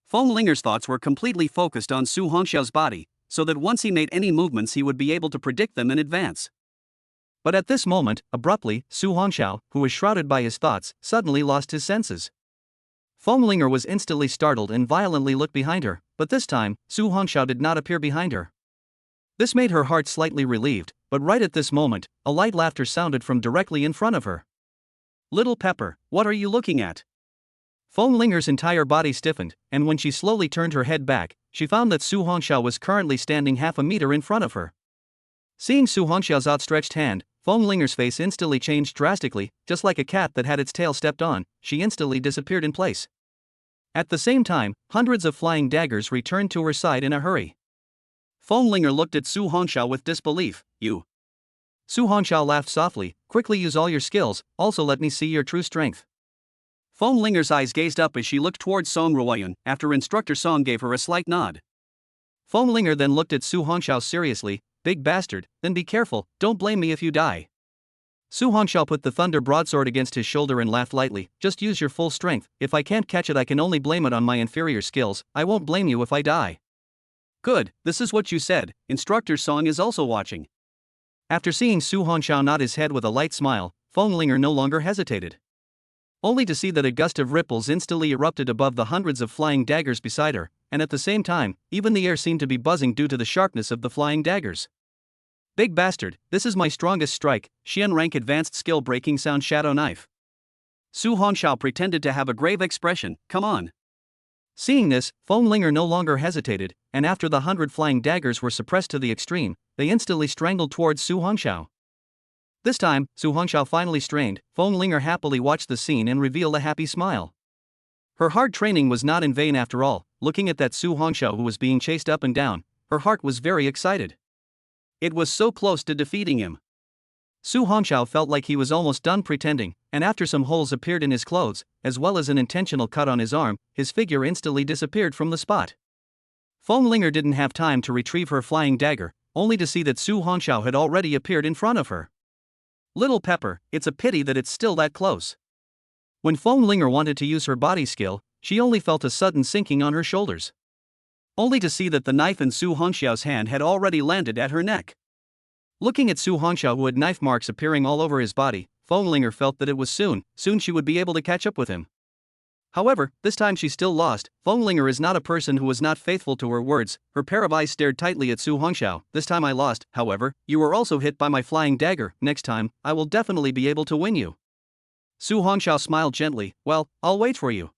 Fenglinger's thoughts were completely focused on Su Hongxiao's body, so that once he made any movements he would be able to predict them in advance. But at this moment, abruptly, Su Hongxiao, who was shrouded by his thoughts, suddenly lost his senses. Fenglinger was instantly startled and violently looked behind her, but this time, Su Hongxiao did not appear behind her. This made her heart slightly relieved, but right at this moment, a light laughter sounded from directly in front of her. "Little Pepper, what are you looking at?" Fenglinger's entire body stiffened, and when she slowly turned her head back, she found that Su Hongxiao was currently standing half a meter in front of her. Seeing Su Hongxiao's outstretched hand, Fenglinger's face instantly changed drastically, just like a cat that had its tail stepped on, she instantly disappeared in place. At the same time, hundreds of flying daggers returned to her side in a hurry. Fenglinger looked at Su Hongxiao with disbelief. "You?" Su Hongxiao laughed softly. "Quickly use all your skills, also let me see your true strength." Fenglinger's eyes gazed up as she looked towards Song Ruoyun, after Instructor Song gave her a slight nod. Fenglinger then looked at Su Hongxiao seriously. "Big bastard, then be careful, don't blame me if you die." Su Hongxiao put the thunder broadsword against his shoulder and laughed lightly. "Just use your full strength, if I can't catch it I can only blame it on my inferior skills, I won't blame you if I die." "Good, this is what you said, Instructor Song is also watching." After seeing Su Hongxiao nod his head with a light smile, Fenglinger no longer hesitated. Only to see that a gust of ripples instantly erupted above the hundreds of flying daggers beside her, and at the same time, even the air seemed to be buzzing due to the sharpness of the flying daggers. "Big bastard, this is my strongest strike, Xian rank advanced skill breaking sound shadow knife." Su Hongxiao pretended to have a grave expression. "Come on." Seeing this, Fenglinger no longer hesitated, and after the 100 flying daggers were suppressed to the extreme, they instantly strangled towards Su Hongxiao. This time, Su Hongxiao finally strained. Fenglinger happily watched the scene and revealed a happy smile. Her hard training was not in vain after all. Looking at that Su Hongxiao who was being chased up and down, her heart was very excited. It was so close to defeating him. Su Hongxiao felt like he was almost done pretending, and after some holes appeared in his clothes, as well as an intentional cut on his arm, his figure instantly disappeared from the spot. Fenglinger didn't have time to retrieve her flying dagger, only to see that Su Hongxiao had already appeared in front of her. "Little Pepper, it's a pity that it's still that close." When Fenglinger wanted to use her body skill, she only felt a sudden sinking on her shoulders. Only to see that the knife in Su Hongxiao's hand had already landed at her neck. Looking at Su Hongxiao who had knife marks appearing all over his body, Fenglinger felt that it was soon she would be able to catch up with him. However, this time she still lost. Fenglinger is not a person who was not faithful to her words. Her pair of eyes stared tightly at Su Hongxiao. "This time I lost, however, you were also hit by my flying dagger. Next time, I will definitely be able to win you." Su Hongxiao smiled gently. "Well, I'll wait for you."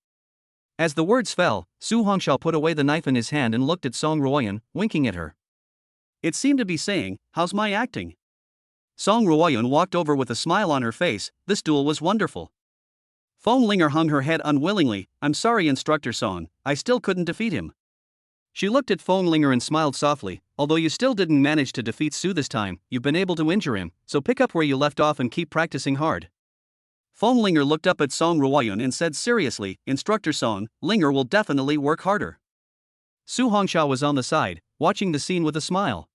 As the words fell, Su Hongxiao put away the knife in his hand and looked at Song Ruoyun, winking at her. It seemed to be saying, "How's my acting?" Song Ruoyun walked over with a smile on her face. "This duel was wonderful." Fenglinger hung her head unwillingly. "I'm sorry Instructor Song, I still couldn't defeat him." She looked at Fenglinger and smiled softly. "Although you still didn't manage to defeat Su this time, you've been able to injure him, so pick up where you left off and keep practicing hard." Fenglinger looked up at Song Ruoyun and said seriously, "Instructor Song, Linger will definitely work harder." Su Hongxiao was on the side, watching the scene with a smile.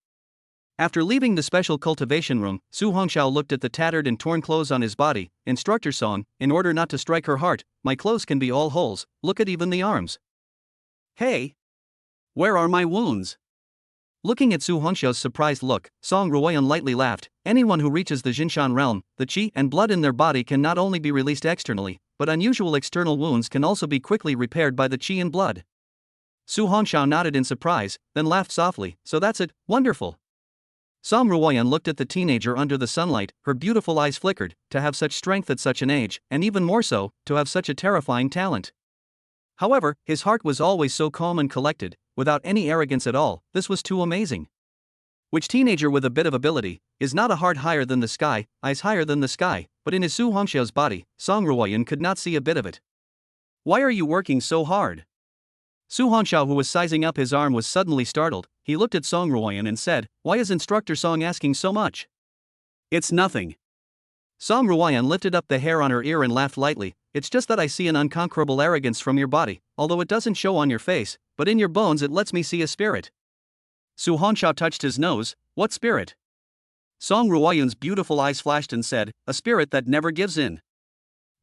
After leaving the special cultivation room, Su Hongxiao looked at the tattered and torn clothes on his body. "Instructor Song, in order not to strike her heart, my clothes can be all holes, look at even the arms." "Hey! Where are my wounds?" Looking at Su Hongxiao's surprised look, Song Ruoyun lightly laughed. "Anyone who reaches the Jinshan realm, the qi and blood in their body can not only be released externally, but unusual external wounds can also be quickly repaired by the qi and blood." Su Hongxiao nodded in surprise, then laughed softly. So that's it, wonderful. Song Ruoyan looked at the teenager under the sunlight, her beautiful eyes flickered, to have such strength at such an age, and even more so, to have such a terrifying talent. However, his heart was always so calm and collected, without any arrogance at all. This was too amazing. Which teenager with a bit of ability is not a heart higher than the sky, eyes higher than the sky, but in his Su Hongxiao's body, Song Ruoyan could not see a bit of it. Why are you working so hard? Su Hongxiao, who was sizing up his arm, was suddenly startled. He looked at Song Ruoyan and said, "Why is Instructor Song asking so much?" "It's nothing." Song Ruoyan lifted up the hair on her ear and laughed lightly. "It's just that I see an unconquerable arrogance from your body, although it doesn't show on your face, but in your bones it lets me see a spirit." Su Hongxiao touched his nose. "What spirit?" Song Ruoyan's beautiful eyes flashed and said, "A spirit that never gives in."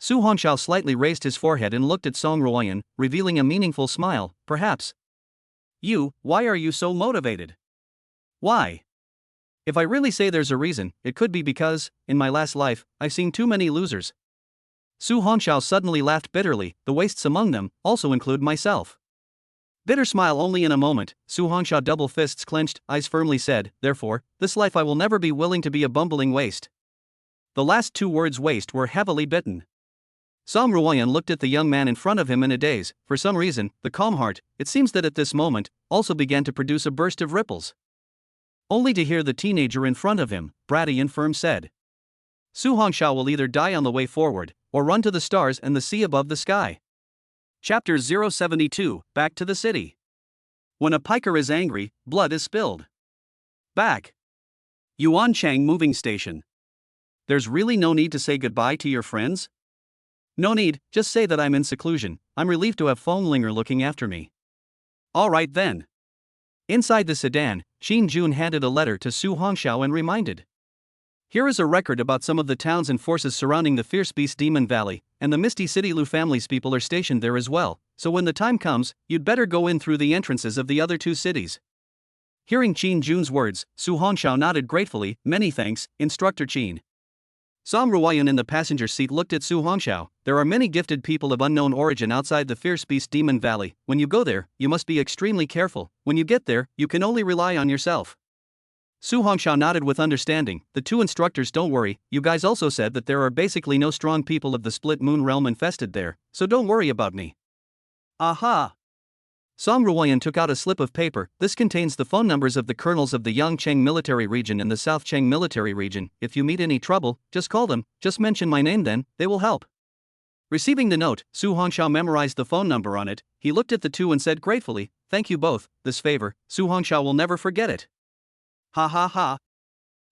Su Hongxiao slightly raised his forehead and looked at Song Ruoyan, revealing a meaningful smile. "Perhaps. Why are you so motivated?" "Why? If I really say there's a reason, it could be because, in my last life, I've seen too many losers." Su Hongxiao suddenly laughed bitterly. "The wastes among them also include myself." Bitter smile only in a moment. Su Hongxiao, double fists clenched, eyes firmly said, "Therefore, this life I will never be willing to be a bumbling waste." The last two words, waste, were heavily bitten. Song Ruoyan looked at the young man in front of him in a daze. For some reason, the calm heart, it seems that at this moment, also began to produce a burst of ripples. Only to hear the teenager in front of him, bratty and firm, said, "Su Hongxiao will either die on the way forward, or run to the stars and the sea above the sky." Chapter 072, Back to the City. When a piker is angry, blood is spilled. Back. Yuan Chang Moving Station. There's really no need to say goodbye to your friends? No need, just say that I'm in seclusion. I'm relieved to have Fenglinger looking after me. Alright then. Inside the sedan, Qin Jun handed a letter to Su Hongxiao and reminded, "Here is a record about some of the towns and forces surrounding the Fierce Beast Demon Valley, and the Misty City. Lu family's people are stationed there as well, so when the time comes, you'd better go in through the entrances of the other two cities." Hearing Qin Jun's words, Su Hongxiao nodded gratefully. "Many thanks, Instructor Qin." Song Ruoyan in the passenger seat looked at Su Hongxiao. "There are many gifted people of unknown origin outside the Fierce Beast Demon Valley. When you go there, you must be extremely careful. When you get there, you can only rely on yourself." Su Hongxiao nodded with understanding. "The two instructors, don't worry. You guys also said that there are basically no strong people of the Split Moon Realm infested there, so don't worry about me." Aha! Song Ruoyan took out a slip of paper. "This contains the phone numbers of the colonels of the Yangcheng Military Region and the South Cheng Military Region. If you meet any trouble, just call them, just mention my name, then they will help." Receiving the note, Su Hongxiao memorized the phone number on it. He looked at the two and said gratefully, "Thank you both, this favor, Su Hongxiao will never forget it." Ha ha ha.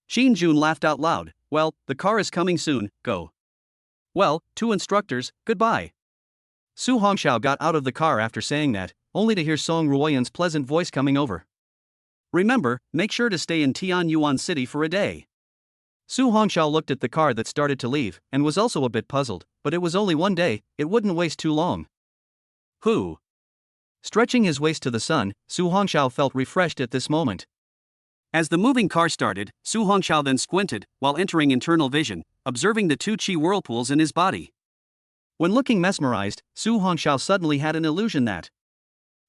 Qin Jun laughed out loud. "Well, the car is coming soon, go." "Well, two instructors, goodbye." Su Hongxiao got out of the car after saying that, only to hear Song Ruoyan's pleasant voice coming over. "Remember, make sure to stay in Tianyuan City for a day." Su Hongxiao looked at the car that started to leave, and was also a bit puzzled, but it was only one day, it wouldn't waste too long. Who? Stretching his waist to the sun, Su Hongxiao felt refreshed at this moment. As the moving car started, Su Hongxiao then squinted, while entering internal vision, observing the two chi whirlpools in his body. When looking mesmerized, Su Hongxiao suddenly had an illusion that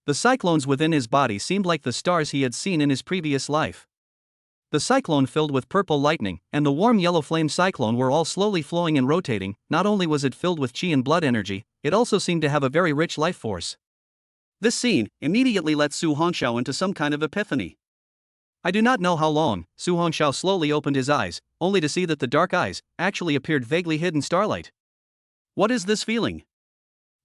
the cyclones within his body seemed like the stars he had seen in his previous life. The cyclone filled with purple lightning, and the warm yellow flame cyclone were all slowly flowing and rotating. Not only was it filled with chi and blood energy, it also seemed to have a very rich life force. This scene immediately let Su Hongxiao into some kind of epiphany. I do not know how long. Su Hongxiao slowly opened his eyes, only to see that the dark eyes actually appeared vaguely hid in starlight. What is this feeling?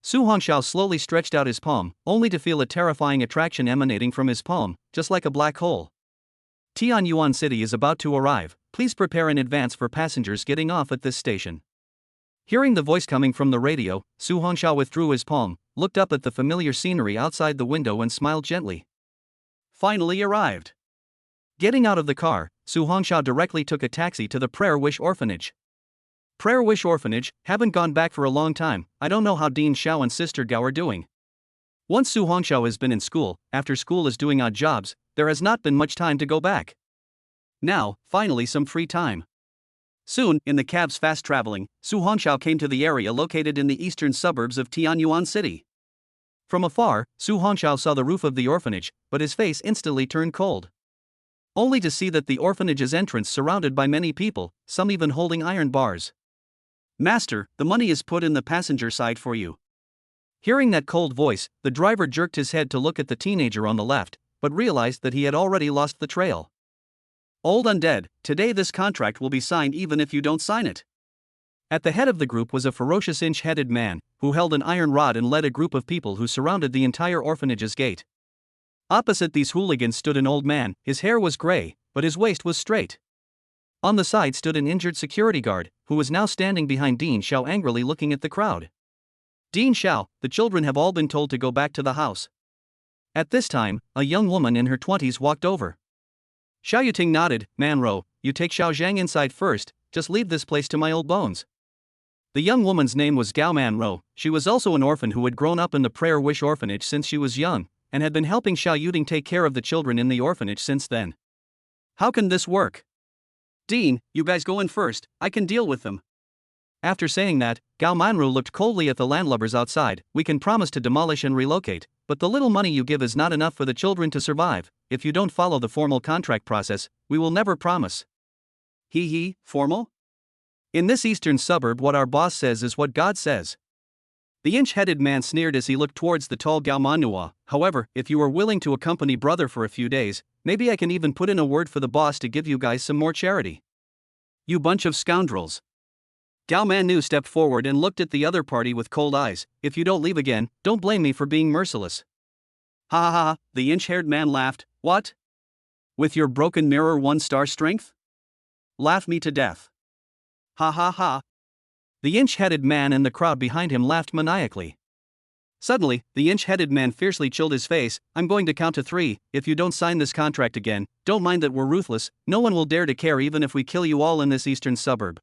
Su Hongxiao slowly stretched out his palm, only to feel a terrifying attraction emanating from his palm, just like a black hole. Tianyuan City is about to arrive. Please prepare in advance for passengers getting off at this station. Hearing the voice coming from the radio, Su Hongxiao withdrew his palm, looked up at the familiar scenery outside the window and smiled gently. Finally arrived. Getting out of the car, Su Hongxiao directly took a taxi to the Prayer Wish Orphanage. Prayer Wish Orphanage, haven't gone back for a long time. I don't know how Dean Xiao and Sister Gao are doing. Once Su Hongxiao has been in school, after school is doing odd jobs, there has not been much time to go back. Now, finally some free time. Soon, in the cab's fast traveling, Su Hongxiao came to the area located in the eastern suburbs of Tianyuan City. From afar, Su Hongxiao saw the roof of the orphanage, but his face instantly turned cold. Only to see that the orphanage's entrance surrounded by many people, some even holding iron bars. Master, the money is put in the passenger side for you. Hearing that cold voice, the driver jerked his head to look at the teenager on the left, but realized that he had already lost the trail. Old undead, today this contract will be signed even if you don't sign it. At the head of the group was a ferocious inch-headed man, who held an iron rod and led a group of people who surrounded the entire orphanage's gate. Opposite these hooligans stood an old man. His hair was gray, but his waist was straight. On the side stood an injured security guard, who was now standing behind Dean Xiao angrily looking at the crowd. Dean Xiao, the children have all been told to go back to the house. At this time, a young woman in her 20s walked over. Xiao Yuting nodded. Manro, you take Xiao Zhang inside first, just leave this place to my old bones. The young woman's name was Gao Manro. She was also an orphan who had grown up in the Prayer Wish orphanage since she was young, and had been helping Xiao Yuting take care of the children in the orphanage since then. How can this work? Dean, you guys go in first, I can deal with them. After saying that, Gao Manru looked coldly at the landlubbers outside. We can promise to demolish and relocate, but the little money you give is not enough for the children to survive. If you don't follow the formal contract process, we will never promise. Formal? In this eastern suburb, what our boss says is what God says. The inch-headed man sneered as he looked towards the tall Gao Manhwa. However, if you are willing to accompany brother for a few days, maybe I can even put in a word for the boss to give you guys some more charity. You bunch of scoundrels. Gao Manu stepped forward and looked at the other party with cold eyes. If you don't leave again, don't blame me for being merciless. Ha ha ha, the inch-haired man laughed. What? With your broken mirror 1-star strength? Laugh me to death. Ha ha ha. The inch-headed man and the crowd behind him laughed maniacally. Suddenly, the inch-headed man fiercely chilled his face. I'm going to count to 3. If you don't sign this contract again, don't mind that we're ruthless, no one will dare to care even if we kill you all in this eastern suburb.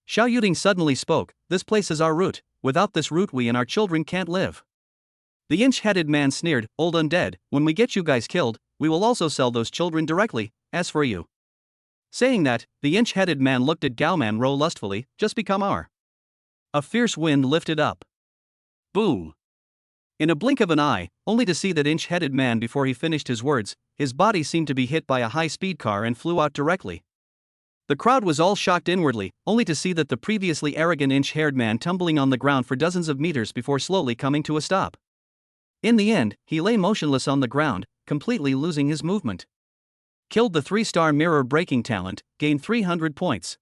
Xiao Yuting suddenly spoke. This place is our root. Without this root we and our children can't live. The inch-headed man sneered. Old undead, when we get you guys killed, we will also sell those children directly. As for you. Saying that, the inch-headed man looked at Gao Manro lustfully. Just become our. A fierce wind lifted up. Boom. In a blink of an eye, only to see that inch-headed man before he finished his words, his body seemed to be hit by a high-speed car and flew out directly. The crowd was all shocked inwardly, only to see that the previously arrogant inch-haired man tumbling on the ground for dozens of meters before slowly coming to a stop. In the end, he lay motionless on the ground, completely losing his movement. Killed the 3-star mirror breaking talent, gained 300 points.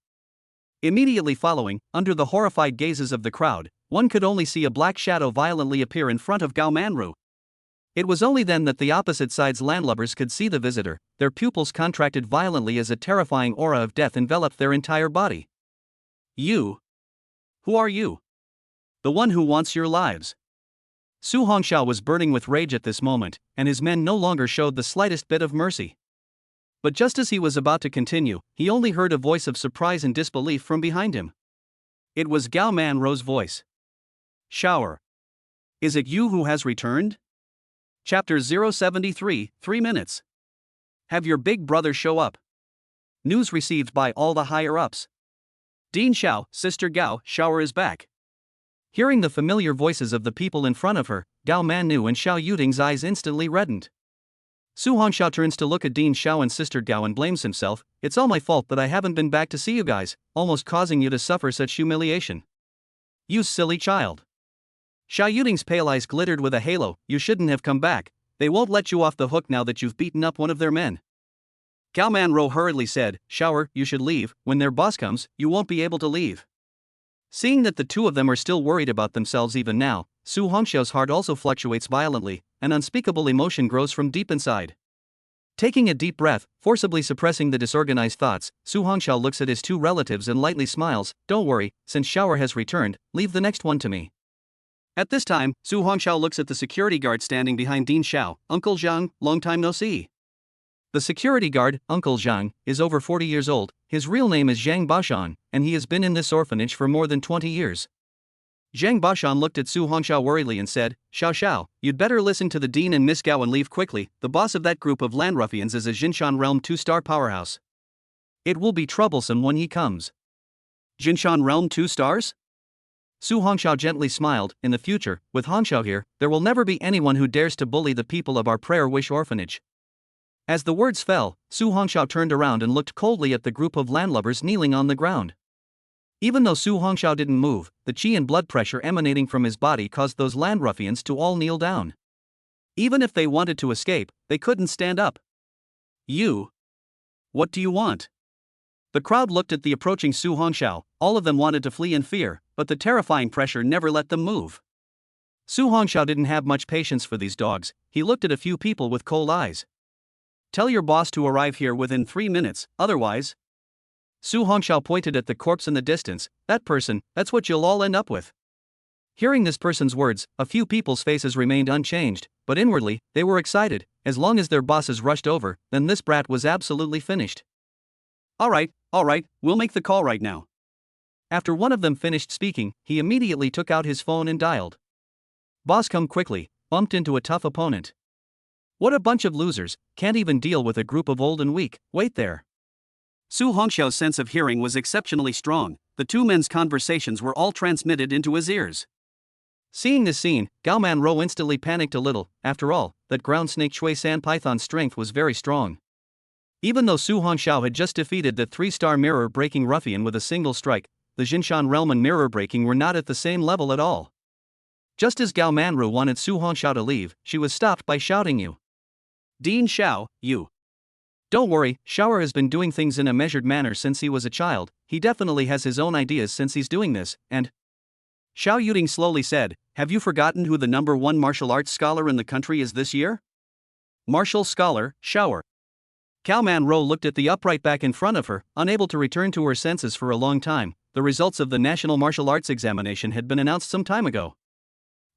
Immediately following, under the horrified gazes of the crowd, one could only see a black shadow violently appear in front of Gao Manru. It was only then that the opposite side's landlubbers could see the visitor. Their pupils contracted violently as a terrifying aura of death enveloped their entire body. You? Who are you? The one who wants your lives. Su Hongxiao was burning with rage at this moment, and his men no longer showed the slightest bit of mercy. But just as he was about to continue, he only heard a voice of surprise and disbelief from behind him. It was Gao Manro's voice. Shower. Is it you who has returned? Chapter 073, 3 minutes. Have your big brother show up. News received by all the higher-ups. Dean Xiao, Sister Gao, Shower is back. Hearing the familiar voices of the people in front of her, Gao Manu and Xiao Yuting's eyes instantly reddened. Su Hongxiao turns to look at Dean Xiao and Sister Gao and blames himself. It's all my fault that I haven't been back to see you guys, almost causing you to suffer such humiliation. You silly child. Xiao Yuting's pale eyes glittered with a halo. You shouldn't have come back. They won't let you off the hook now that you've beaten up one of their men. Gao Manro hurriedly said, Shower, you should leave. When their boss comes, you won't be able to leave. Seeing that the two of them are still worried about themselves even now, Su Hongxiao's heart also fluctuates violently. An unspeakable emotion grows from deep inside. Taking a deep breath, forcibly suppressing the disorganized thoughts, Su Hongxiao looks at his two relatives and lightly smiles. Don't worry, since Shower has returned, leave the next one to me. At this time, Su Hongxiao looks at the security guard standing behind Dean Xiao. Uncle Zhang, long time no see. The security guard, Uncle Zhang, is over 40 years old. His real name is Zhang Bashan, and he has been in this orphanage for more than 20 years. Zhang Bashan looked at Su Hongxiao worriedly and said, Xiao, you'd better listen to the dean and Miss Gao and leave quickly. The boss of that group of land ruffians is a Jinshan Realm 2-star powerhouse. It will be troublesome when he comes. Jinshan Realm 2 stars? Su Hongxiao gently smiled. In the future, with Hongxiao here, there will never be anyone who dares to bully the people of our Prayer Wish Orphanage. As the words fell, Su Hongxiao turned around and looked coldly at the group of landlubbers kneeling on the ground. Even though Su Hongxiao didn't move, the qi and blood pressure emanating from his body caused those land ruffians to all kneel down. Even if they wanted to escape, they couldn't stand up. You. What do you want? The crowd looked at the approaching Su Hongxiao. All of them wanted to flee in fear, but the terrifying pressure never let them move. Su Hongxiao didn't have much patience for these dogs. He looked at a few people with cold eyes. Tell your boss to arrive here within 3 minutes, otherwise. Su Hongxiao pointed at the corpse in the distance. That person, that's what you'll all end up with. Hearing this person's words, a few people's faces remained unchanged, but inwardly, they were excited. As long as their bosses rushed over, then this brat was absolutely finished. Alright, we'll make the call right now. After one of them finished speaking, he immediately took out his phone and dialed. Boss, come quickly, bumped into a tough opponent. What a bunch of losers, can't even deal with a group of old and weak, wait there. Su Hongxiao's sense of hearing was exceptionally strong. The two men's conversations were all transmitted into his ears. Seeing this scene, Gao Manhwa instantly panicked a little. After all, that ground snake Shui San Python's strength was very strong. Even though Su Hongxiao had just defeated the 3-star mirror-breaking ruffian with a single strike, the Jinshan Realm mirror-breaking were not at the same level at all. Just as Gao Manhwa wanted Su Hongxiao to leave, she was stopped by shouting, "You! Dean Xiao, you! Don't worry, Xiaoer has been doing things in a measured manner since he was a child. He definitely has his own ideas since he's doing this, and..." Xiao Yuding slowly said, "Have you forgotten who the #1 martial arts scholar in the country is this year? Martial scholar, Xiaoer." Gao Manhwa looked at the upright back in front of her, unable to return to her senses for a long time. The results of the National Martial Arts Examination had been announced some time ago.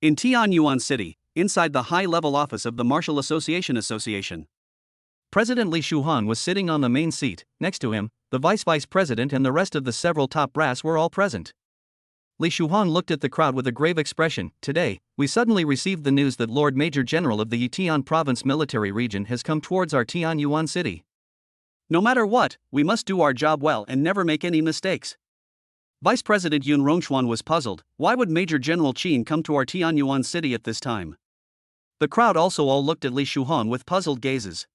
In Yuan City, inside the high-level office of the Martial Association. President Li Shuhan was sitting on the main seat. Next to him, the vice president and the rest of the several top brass were all present. Li Shuhan looked at the crowd with a grave expression. Today, we suddenly received the news that Lord Major General of the Yitian Province Military Region has come towards our Yuan City. No matter what, we must do our job well and never make any mistakes. Vice President Yun Rongshuan was puzzled. Why would Major General Qin come to our Yuan City at this time? The crowd also all looked at Li Shuhan with puzzled gazes.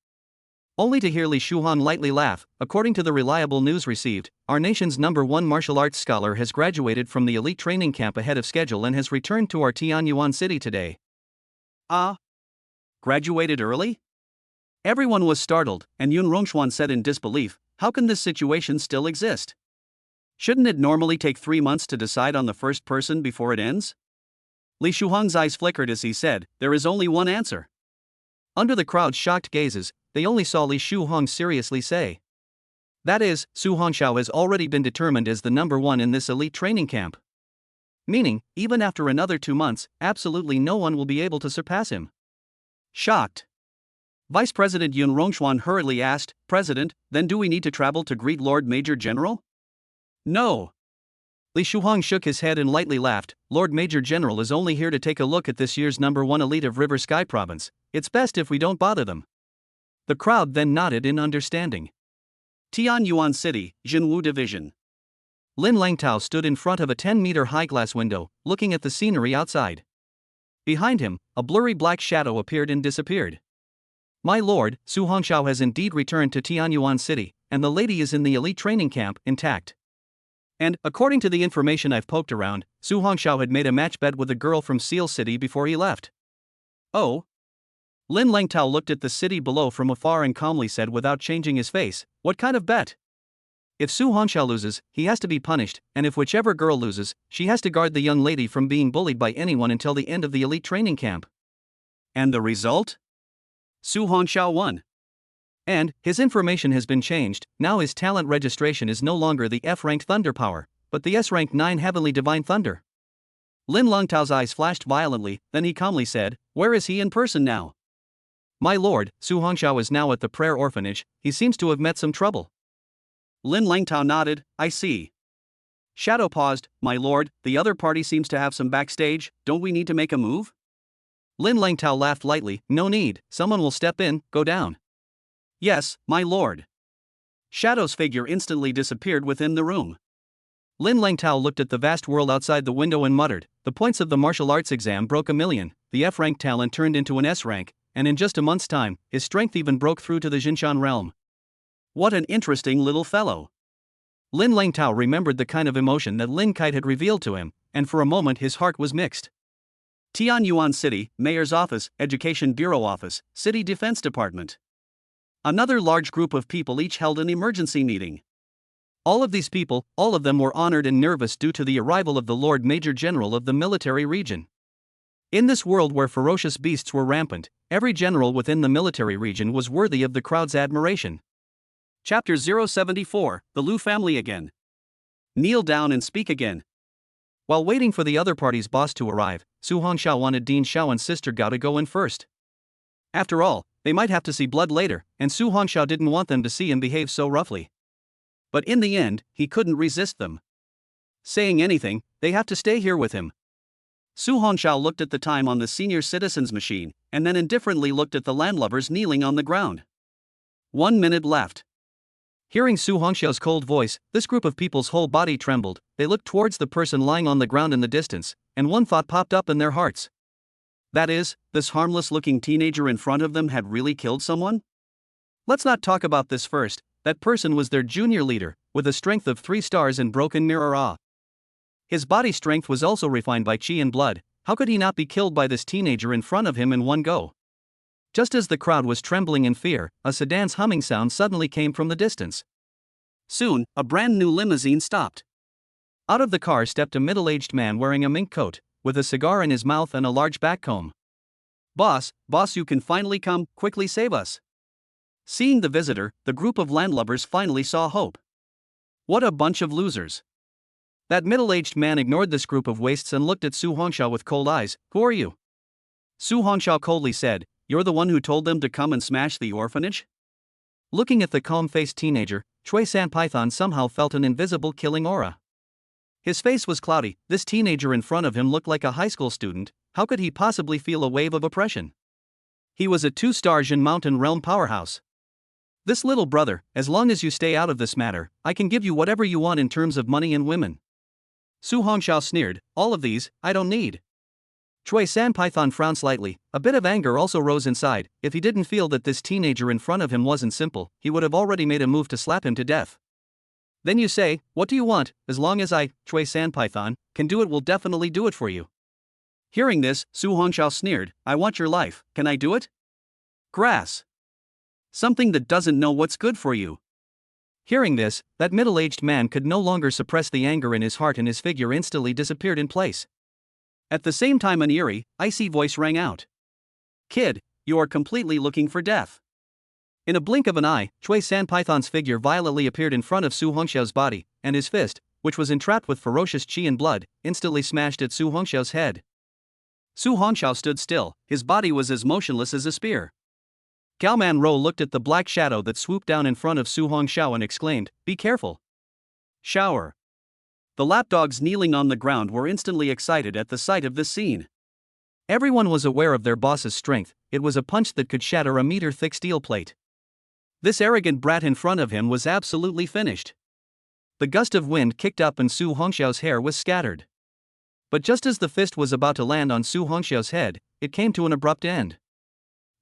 Only to hear Li Shuhan lightly laugh. According to the reliable news received, our nation's #1 martial arts scholar has graduated from the elite training camp ahead of schedule and has returned to our Yuan City today. Ah? Graduated early? Everyone was startled, and Yun Rongshuan said in disbelief, how can this situation still exist? Shouldn't it normally take 3 months to decide on the first person before it ends? Li Shuhan's eyes flickered as he said, there is only one answer. Under the crowd's shocked gazes, they only saw Li Shuhan seriously say. That is, Su Hongxiao has already been determined as the #1 in this elite training camp. Meaning, even after another 2 months, absolutely no one will be able to surpass him. Shocked. Vice President Yun Rongshuan hurriedly asked, President, then do we need to travel to greet Lord Major General? No. Li Shuhan shook his head and lightly laughed. Lord Major General is only here to take a look at this year's #1 elite of River Sky Province. It's best if we don't bother them. The crowd then nodded in understanding. Yuan City, Jinwu Division. Lin Langtao stood in front of a 10-meter-high glass window, looking at the scenery outside. Behind him, a blurry black shadow appeared and disappeared. My lord, Su Hongxiao has indeed returned to Yuan City, and the lady is in the elite training camp, intact. And, according to the information I've poked around, Su Hongxiao had made a match bet with a girl from Seal City before he left. Oh? Lin Langtao looked at the city below from afar and calmly said without changing his face, what kind of bet? If Su Hongxiao loses, he has to be punished, and if whichever girl loses, she has to guard the young lady from being bullied by anyone until the end of the elite training camp. And the result? Su Hongxiao won. And, his information has been changed. Now his talent registration is no longer the F-ranked Thunder Power, but the S-ranked 9 Heavenly Divine Thunder. Lin Langtao's eyes flashed violently, then he calmly said, where is he in person now? My lord, Su Hongxiao is now at the prayer orphanage. He seems to have met some trouble. Lin Langtao nodded, I see. Shadow paused, my lord, the other party seems to have some backstage, don't we need to make a move? Lin Langtao laughed lightly, no need, someone will step in, go down. Yes, my lord. Shadow's figure instantly disappeared within the room. Lin Langtao looked at the vast world outside the window and muttered, "The points of the martial arts exam broke 1,000,000, the F-rank talent turned into an S-rank, and in just a month's time, his strength even broke through to the Jinshan realm. What an interesting little fellow." Lin Langtao remembered the kind of emotion that Lin Kite had revealed to him, and for a moment his heart was mixed. Yuan City, Mayor's Office, Education Bureau Office, City Defense Department. Another large group of people each held an emergency meeting. All of these people, all of them were honored and nervous due to the arrival of the Lord Major General of the military region. In this world where ferocious beasts were rampant, every general within the military region was worthy of the crowd's admiration. Chapter 074, The Liu Family Again. Kneel down and speak again. While waiting for the other party's boss to arrive, Su Hongxiao wanted Dean Xiaoan's sister Gao to go in first. After all, they might have to see blood later, and Su Hongxiao didn't want them to see him behave so roughly. But in the end, he couldn't resist them. Saying anything, they have to stay here with him. Su Hongxiao looked at the time on the senior citizen's machine, and then indifferently looked at the landlubbers kneeling on the ground. 1 minute left. Hearing Su Hongxiao's cold voice, this group of people's whole body trembled. They looked towards the person lying on the ground in the distance, and one thought popped up in their hearts. That is, this harmless-looking teenager in front of them had really killed someone? Let's not talk about this first. That person was their junior leader, with a strength of 3 stars and broken mirror awe. His body strength was also refined by qi and blood. How could he not be killed by this teenager in front of him in one go? Just as the crowd was trembling in fear, a sedan's humming sound suddenly came from the distance. Soon, a brand new limousine stopped. Out of the car stepped a middle-aged man wearing a mink coat, with a cigar in his mouth and a large backcomb. Boss, you can finally come, quickly save us." Seeing the visitor, the group of landlubbers finally saw hope. What a bunch of losers. That middle-aged man ignored this group of wastes and looked at Su Hongxiao with cold eyes. "Who are you?" Su Hongxiao coldly said, "You're the one who told them to come and smash the orphanage?" Looking at the calm-faced teenager, Chui San Python somehow felt an invisible killing aura. His face was cloudy. This teenager in front of him looked like a high school student. How could he possibly feel a wave of oppression? He was a 2-star Jin Mountain Realm powerhouse. "This little brother, as long as you stay out of this matter, I can give you whatever you want in terms of money and women." Su Hongxiao sneered, "All of these, I don't need." Chui San Python frowned slightly. A bit of anger also rose inside. If he didn't feel that this teenager in front of him wasn't simple, he would have already made a move to slap him to death. "Then you say, what do you want? As long as I, Chui San Python, can do it, we'll definitely do it for you." Hearing this, Su Hongxiao sneered, "I want your life, can I do it?" Grass. Something that doesn't know what's good for you. Hearing this, that middle-aged man could no longer suppress the anger in his heart and his figure instantly disappeared in place. At the same time an eerie, icy voice rang out. "Kid, you are completely looking for death." In a blink of an eye, Chui San Python's figure violently appeared in front of Su Hongxiao's body, and his fist, which was entrapped with ferocious qi and blood, instantly smashed at Su Hongxiao's head. Su Hongxiao stood still, his body was as motionless as a spear. Gao Man Ro looked at the black shadow that swooped down in front of Su Hongxiao and exclaimed, "Be careful." Shower. The lapdogs kneeling on the ground were instantly excited at the sight of this scene. Everyone was aware of their boss's strength. It was a punch that could shatter a meter-thick steel plate. This arrogant brat in front of him was absolutely finished. The gust of wind kicked up and Su Hongxiao's hair was scattered. But just as the fist was about to land on Su Hongxiao's head, it came to an abrupt end.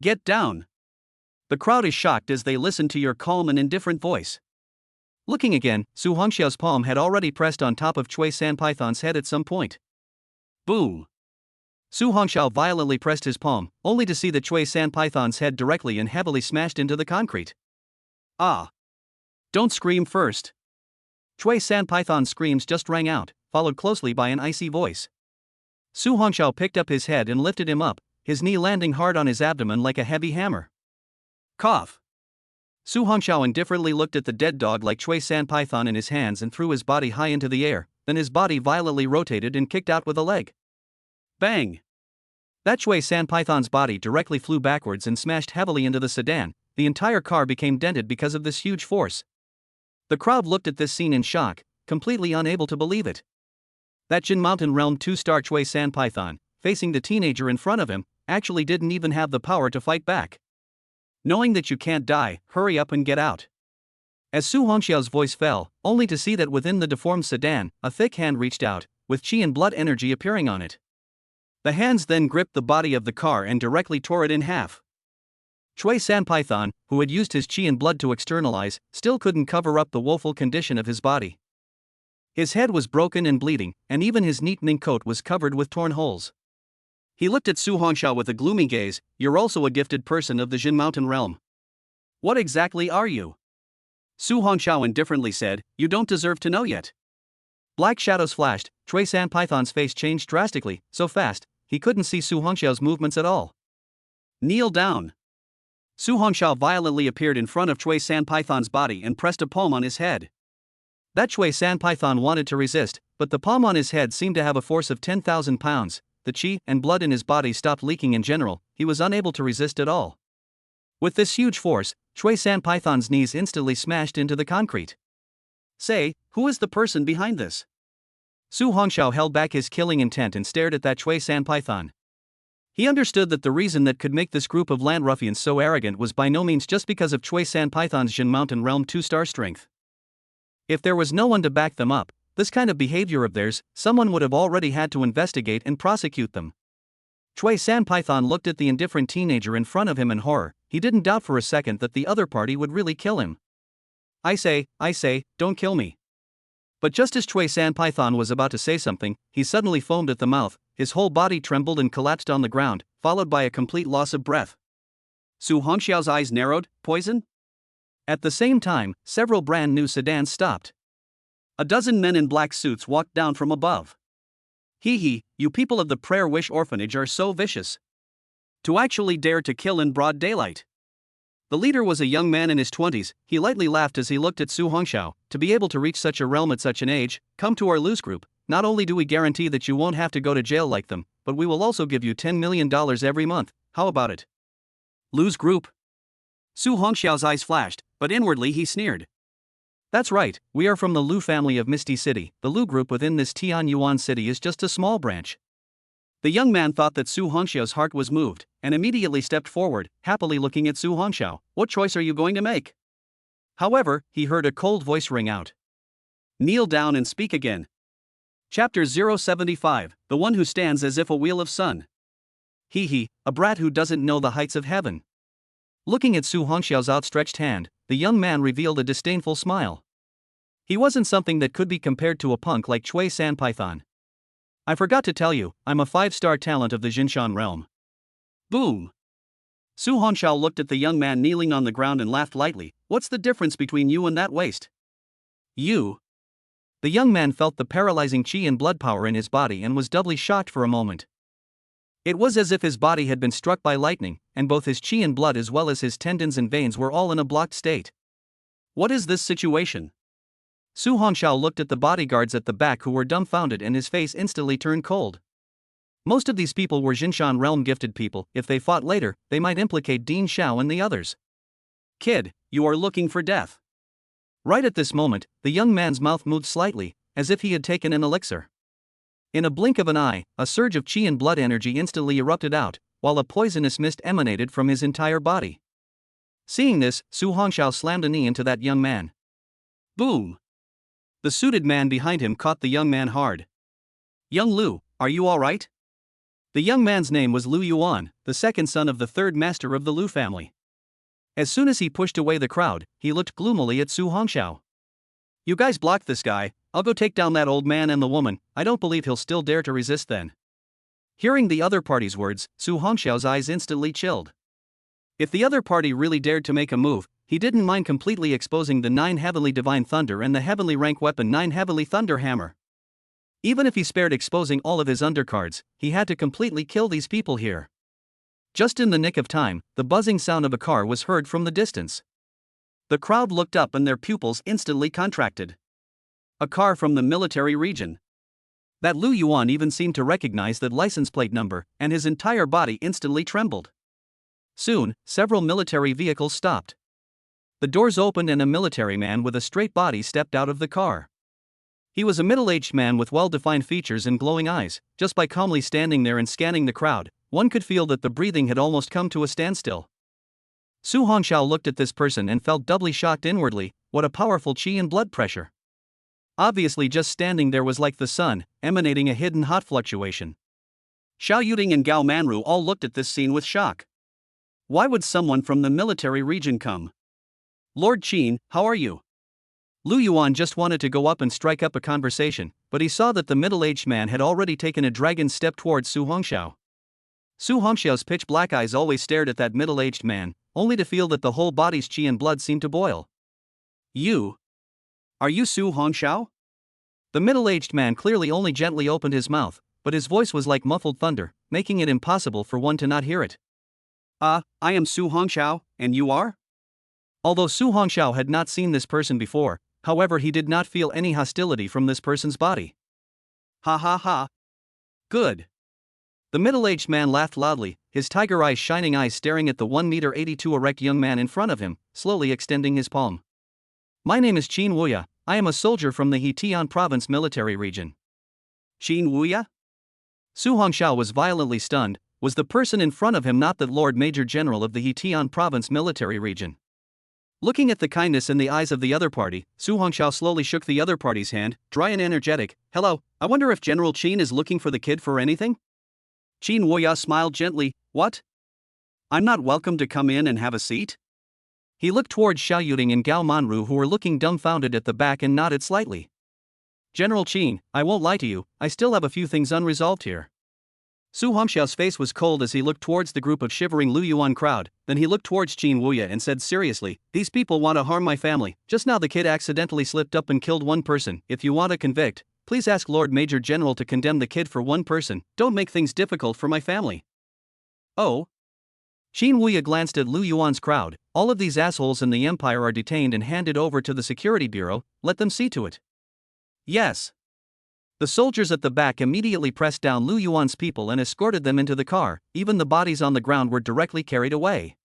"Get down." The crowd is shocked as they listen to your calm and indifferent voice. Looking again, Su Hongxiao's palm had already pressed on top of Chui San Python's head at some point. Boom. Su Hongxiao violently pressed his palm, only to see the Chui San Python's head directly and heavily smashed into the concrete. Ah. Don't scream first. Chui San Python's screams just rang out, followed closely by an icy voice. Su Hongxiao picked up his head and lifted him up, his knee landing hard on his abdomen like a heavy hammer. Cough. Su Hongxiao indifferently looked at the dead dog like Chui San Python in his hands and threw his body high into the air, then his body violently rotated and kicked out with a leg. Bang. That Chui San Python's body directly flew backwards and smashed heavily into the sedan. The entire car became dented because of this huge force. The crowd looked at this scene in shock, completely unable to believe it. That Jin Mountain Realm 2-star Chui San Python, facing the teenager in front of him, actually didn't even have the power to fight back. Knowing that you can't die, hurry up and get out. As Su Hongxiao's voice fell, only to see that within the deformed sedan, a thick hand reached out, with chi and blood energy appearing on it. The hands then gripped the body of the car and directly tore it in half. Chui Sanpython, who had used his chi and blood to externalize, still couldn't cover up the woeful condition of his body. His head was broken and bleeding, and even his neatening coat was covered with torn holes. He looked at Su Hongxiao with a gloomy gaze. "You're also a gifted person of the Jin Mountain realm. What exactly are you?" Su Hongxiao indifferently said, "You don't deserve to know yet." Black shadows flashed. Chui Sanpython's face changed drastically, so fast, he couldn't see Su Hongxiao's movements at all. "Kneel down." Su Hongxiao violently appeared in front of Chui Sanpython's body and pressed a palm on his head. That Chui Sanpython wanted to resist, but the palm on his head seemed to have a force of 10,000 pounds. The chi and blood in his body stopped leaking in general. He was unable to resist at all. With this huge force, Chui Sanpython's knees instantly smashed into the concrete. "Say, who is the person behind this?" Su Hongxiao held back his killing intent and stared at that Chui Sanpython. He understood that the reason that could make this group of land ruffians so arrogant was by no means just because of Chui Sanpython's Jin Mountain Realm 2-star strength. If there was no one to back them up, this kind of behavior of theirs, someone would have already had to investigate and prosecute them. Chui Sanpython looked at the indifferent teenager in front of him in horror. He didn't doubt for a second that the other party would really kill him. I say, don't kill me." But just as Chui Sanpython was about to say something, he suddenly foamed at the mouth, his whole body trembled and collapsed on the ground, followed by a complete loss of breath. Su Hongxiao's eyes narrowed. Poison? At the same time, several brand new sedans stopped. A dozen men in black suits walked down from above. "Hee, you people of the Prayer Wish Orphanage are so vicious. To actually dare to kill in broad daylight." The leader was a young man in his 20s. He lightly laughed as he looked at Su Hongxiao. "To be able to reach such a realm at such an age, come to our Lose group. Not only do we guarantee that you won't have to go to jail like them, but we will also give you $10 million every month. How about it?" Lose group? Su Hongxiao's eyes flashed, but inwardly he sneered. "That's right, we are from the Lu family of Misty City. The Lu group within this Tian Yuan city is just a small branch." The young man thought that Su Hongxiao's heart was moved, and immediately stepped forward, happily looking at Su Hongxiao. "What choice are you going to make?" However, he heard a cold voice ring out. "Kneel down and speak again." Chapter 075, The One Who Stands as If a Wheel of Sun. Hee, a brat who doesn't know the heights of heaven. Looking at Su Hongxiao's outstretched hand, the young man revealed a disdainful smile. He wasn't something that could be compared to a punk like Chui Sanpython. "I forgot to tell you, I'm a 5-star talent of the Jinshan realm." Boom! Su Hongxiao looked at the young man kneeling on the ground and laughed lightly. "What's the difference between you and that waste?" "You?" The young man felt the paralyzing chi and blood power in his body and was doubly shocked for a moment. It was as if his body had been struck by lightning, and both his chi and blood as well as his tendons and veins were all in a blocked state. What is this situation? Su Hongxiao looked at the bodyguards at the back who were dumbfounded and his face instantly turned cold. Most of these people were Jinshan realm gifted people. If they fought later, they might implicate Dean Xiao and the others. "Kid, you are looking for death." Right at this moment, the young man's mouth moved slightly, as if he had taken an elixir. In a blink of an eye, a surge of chi and blood energy instantly erupted out, while a poisonous mist emanated from his entire body. Seeing this, Su Hongxiao slammed a knee into that young man. Boom! The suited man behind him caught the young man hard. "Young Lu, are you alright?" The young man's name was Lu Yuan, the second son of the third master of the Lu family. As soon as he pushed away the crowd, he looked gloomily at Su Hongxiao. "You guys blocked this guy. I'll go take down that old man and the woman. I don't believe he'll still dare to resist then." Hearing the other party's words, Su Hongxiao's eyes instantly chilled. If the other party really dared to make a move, he didn't mind completely exposing the 9 Heavenly Divine Thunder and the heavenly rank weapon 9 Heavenly Thunder Hammer. Even if he spared exposing all of his undercards, he had to completely kill these people here. Just in the nick of time, the buzzing sound of a car was heard from the distance. The crowd looked up and their pupils instantly contracted. A car from the military region. That Lu Yuan even seemed to recognize that license plate number, and his entire body instantly trembled. Soon, several military vehicles stopped. The doors opened and a military man with a straight body stepped out of the car. He was a middle-aged man with well-defined features and glowing eyes. Just by calmly standing there and scanning the crowd, one could feel that the breathing had almost come to a standstill. Su Hongxiao looked at this person and felt doubly shocked inwardly. What a powerful chi and blood pressure. Obviously, just standing there was like the sun, emanating a hidden hot fluctuation. Xiao Yuting and Gao Manru all looked at this scene with shock. Why would someone from the military region come? Lord Qin, how are you? Lu Yuan just wanted to go up and strike up a conversation, but he saw that the middle-aged man had already taken a dragon step towards Su Hongxiao. Su Hongxiao's pitch-black eyes always stared at that middle-aged man, only to feel that the whole body's qi and blood seemed to boil. You? Are you Su Hongxiao? The middle-aged man clearly only gently opened his mouth, but his voice was like muffled thunder, making it impossible for one to not hear it. I am Su Hongxiao, and you are? Although Su Hongxiao had not seen this person before, however, he did not feel any hostility from this person's body. Ha ha ha. Good. The middle-aged man laughed loudly, his tiger eyes shining eyes staring at the 1 meter 82 erect young man in front of him, slowly extending his palm. My name is Qin Wuya, I am a soldier from the Heitian province military region. Qin Wuya? Su Hongxiao was violently stunned. Was the person in front of him not the Lord Major General of the Heitian province military region? Looking at the kindness in the eyes of the other party, Su Hongxiao slowly shook the other party's hand, dry and energetic. Hello, I wonder if General Qin is looking for the kid for anything? Qin Wuya smiled gently. What? I'm not welcome to come in and have a seat? He looked towards Xiao Yuting and Gao Manru, who were looking dumbfounded at the back, and nodded slightly. General Qin, I won't lie to you, I still have a few things unresolved here. Su Hongxiao's face was cold as he looked towards the group of shivering Lu Yuan crowd, then he looked towards Qin Wuya and said seriously, these people want to harm my family. Just now the kid accidentally slipped up and killed one person. If you want to convict, please ask Lord Major General to condemn the kid for one person, don't make things difficult for my family. Oh? Qin Wuya glanced at Lu Yuan's crowd. All of these assholes in the empire are detained and handed over to the security bureau, let them see to it. Yes. The soldiers at the back immediately pressed down Lu Yuan's people and escorted them into the car. Even the bodies on the ground were directly carried away.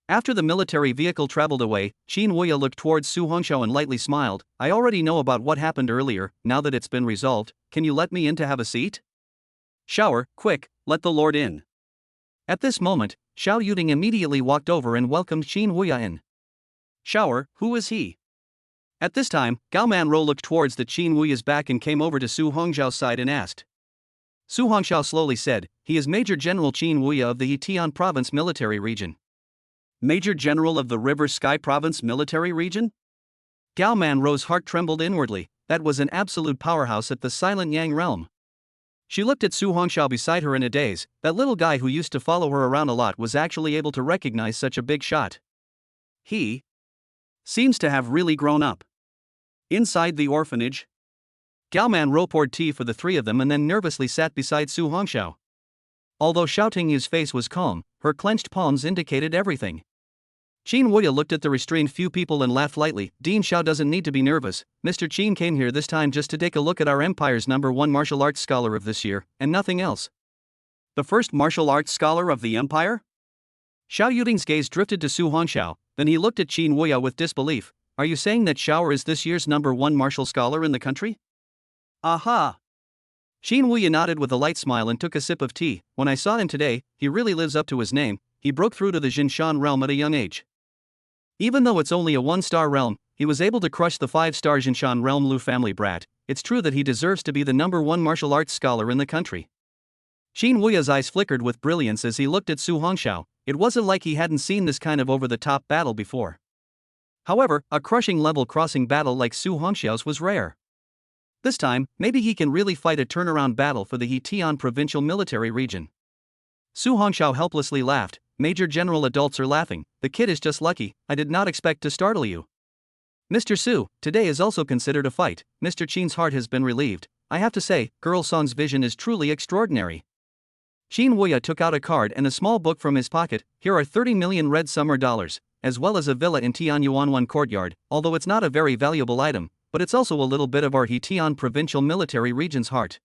After the military vehicle traveled away, Qin Wuya looked towards Su Hongxiao and lightly smiled. I already know about what happened earlier. Now that it's been resolved, can you let me in to have a seat? Shower, quick, let the Lord in. At this moment, Xiao Yuting immediately walked over and welcomed Qin Wuya in. Shower, who is he? At this time, Gao Manru looked towards the Qin Wuya's back and came over to Su Hongxiao's side and asked. Su Hongxiao slowly said, he is Major General Qin Wuya of the Heitian province military region. Major General of the River Sky province military region? Gao Manru's heart trembled inwardly. That was an absolute powerhouse at the Silent Yang realm. She looked at Su Hongxiao beside her in a daze. That little guy who used to follow her around a lot was actually able to recognize such a big shot. He seems to have really grown up. Inside the orphanage, Gao Manru poured tea for the three of them and then nervously sat beside Su Hongxiao. Although Xiao Tingyu's face was calm, her clenched palms indicated everything. Qin Wuya looked at the restrained few people and laughed lightly. Dean Xiao doesn't need to be nervous. Mr. Qin came here this time just to take a look at our empire's #1 martial arts scholar of this year, and nothing else. The first martial arts scholar of the empire? Xiao Yuting's gaze drifted to Su Hongxiao, then he looked at Qin Wuya with disbelief. Are you saying that Xiao is this year's #1 martial scholar in the country? Aha! Qin Wuya nodded with a light smile and took a sip of tea. When I saw him today, he really lives up to his name. He broke through to the Jinshan realm at a young age. Even though it's only a 1-star realm, he was able to crush the 5-star Jinshan realm Lu family brat. It's true that he deserves to be the #1 martial arts scholar in the country. Qin Wuya's eyes flickered with brilliance as he looked at Su Hongxiao. It wasn't like he hadn't seen this kind of over-the-top battle before. However, a crushing level-crossing battle like Su Hongxiao's was rare. This time, maybe he can really fight a turnaround battle for the Heitian provincial military region. Su Hongxiao helplessly laughed. Major General, adults are laughing. The kid is just lucky. I did not expect to startle you. Mr. Su, today is also considered a fight. Mr. Qin's heart has been relieved. I have to say, Girl Song's vision is truly extraordinary. Qin Wuya took out a card and a small book from his pocket. Here are 30 million red summer dollars, as well as a villa in Tianyuan courtyard. Although it's not a very valuable item, but it's also a little bit of our Heitian provincial military region's heart.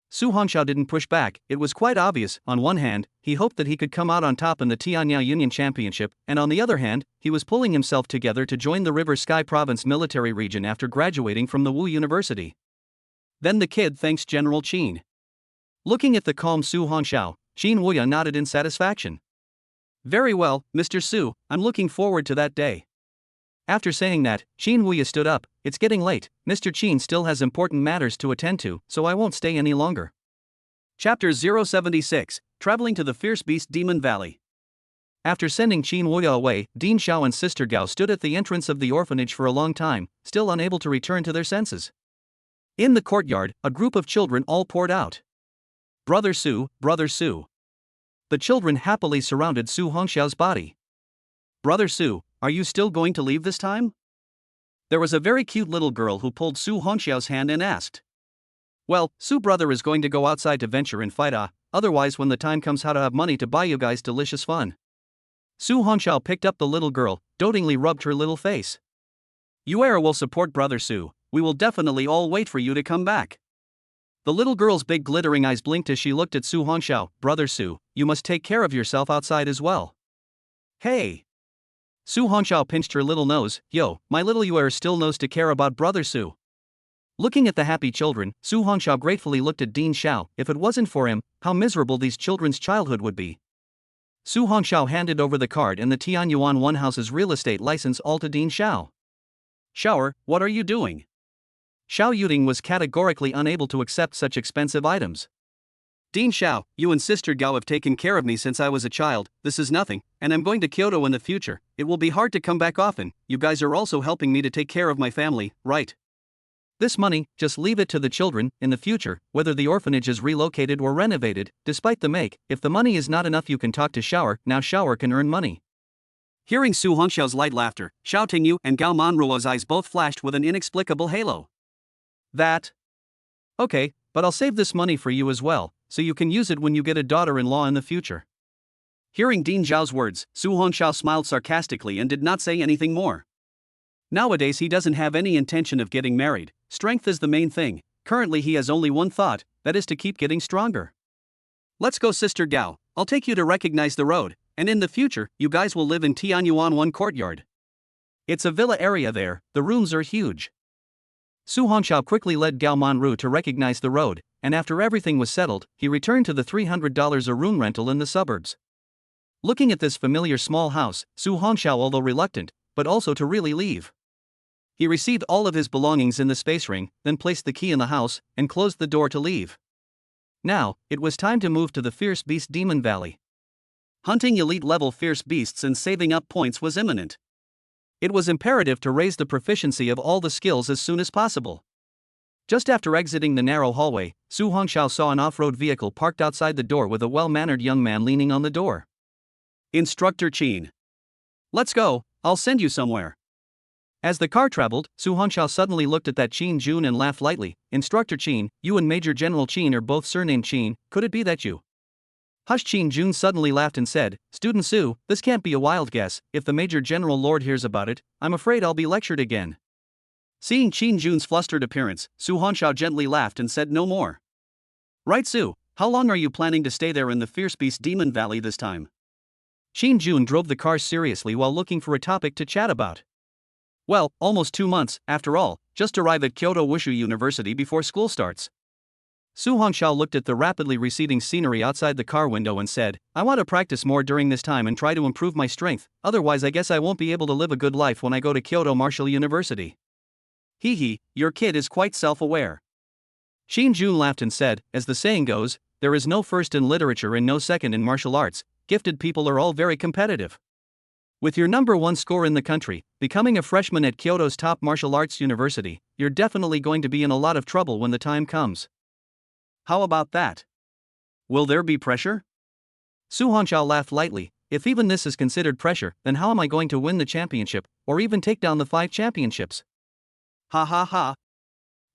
Su Hongxiao didn't push back. It was quite obvious. On one hand, he hoped that he could come out on top in the Tianyao Union Championship, and on the other hand, he was pulling himself together to join the River Sky Province military region after graduating from the Wu University. Then the kid thanks General Qin. Looking at the calm Su Hongxiao, Qin Wuya nodded in satisfaction. Very well, Mr. Su, I'm looking forward to that day. After saying that, Qin Wuya stood up. It's getting late, Mr. Qin still has important matters to attend to, so I won't stay any longer. Chapter 076, Traveling to the Fierce Beast Demon Valley. After sending Qin Wuya away, Dean Xiao and Sister Gao stood at the entrance of the orphanage for a long time, still unable to return to their senses. In the courtyard, a group of children all poured out. Brother Su, Brother Su. The children happily surrounded Su Hongxiao's body. Brother Su, are you still going to leave this time? There was a very cute little girl who pulled Su Hongxiao's hand and asked. Well, Su brother is going to go outside to venture and fight otherwise when the time comes how to have money to buy you guys delicious fun. Su Hongxiao picked up the little girl, dotingly rubbed her little face. Yuera will support Brother Su, we will definitely all wait for you to come back. The little girl's big glittering eyes blinked as she looked at Su Hongxiao. Brother Su, you must take care of yourself outside as well. Hey! Su Hongxiao pinched her little nose. Yo, my little Yuera still knows to care about Brother Su. Looking at the happy children, Su Hongxiao gratefully looked at Dean Xiao. If it wasn't for him, how miserable these children's childhood would be. Su Hongxiao handed over the card and the Tian Yuan One house's real estate license all to Dean Xiao. Xiaoer, what are you doing? Xiao Yuting was categorically unable to accept such expensive items. Dean Xiao, you and Sister Gao have taken care of me since I was a child, this is nothing, and I'm going to Kyoto in the future, it will be hard to come back often, you guys are also helping me to take care of my family, right? This money, just leave it to the children, in the future, whether the orphanage is relocated or renovated, despite the make, if the money is not enough you can talk to Xiaoer, now Xiaoer can earn money. Hearing Su Hongxiao's light laughter, Xiao Tingyu and Gao Manruo's eyes both flashed with an inexplicable halo. That? Okay, but I'll save this money for you as well, so you can use it when you get a daughter-in-law in the future. Hearing Dean Zhao's words, Su Hongxiao smiled sarcastically and did not say anything more. Nowadays he doesn't have any intention of getting married, strength is the main thing, currently he has only one thought, that is to keep getting stronger. Let's go Sister Gao, I'll take you to recognize the road, and in the future, you guys will live in Tianyuan One courtyard. It's a villa area there, the rooms are huge. Su Hongxiao quickly led Gao Manru to recognize the road, and after everything was settled, he returned to the $300 a room rental in the suburbs. Looking at this familiar small house, Su Hongxiao although reluctant, but also to really leave. He received all of his belongings in the space ring, then placed the key in the house, and closed the door to leave. Now, it was time to move to the Fierce Beast Demon Valley. Hunting elite-level fierce beasts and saving up points was imminent. It was imperative to raise the proficiency of all the skills as soon as possible. Just after exiting the narrow hallway, Su Hongxiao saw an off-road vehicle parked outside the door with a well-mannered young man leaning on the door. Instructor Qin. Let's go, I'll send you somewhere. As the car traveled, Su Hongxiao suddenly looked at that Qin Jun and laughed lightly. Instructor Qin, you and Major General Qin are both surnamed Qin, could it be that you? Hush Qin Jun suddenly laughed and said, Student Su, this can't be a wild guess, if the Major General Lord hears about it, I'm afraid I'll be lectured again. Seeing Qin Jun's flustered appearance, Su Hongxiao gently laughed and said no more. Right Su, how long are you planning to stay there in the Fierce Beast Demon Valley this time? Qin Jun drove the car seriously while looking for a topic to chat about. Well, almost 2 months, after all, just arrive at Kyoto Wushu University before school starts. Su Hongxiao looked at the rapidly receding scenery outside the car window and said, I want to practice more during this time and try to improve my strength, otherwise I guess I won't be able to live a good life when I go to Kyoto Martial University. Hee hee, your kid is quite self-aware. Qin Jun laughed and said, as the saying goes, there is no first in literature and no second in martial arts, gifted people are all very competitive. With your #1 score in the country, becoming a freshman at Kyoto's top martial arts university, you're definitely going to be in a lot of trouble when the time comes. How about that? Will there be pressure? Su Hongxiao laughed lightly, if even this is considered pressure, then how am I going to win the championship, or even take down the 5 championships? Ha ha ha.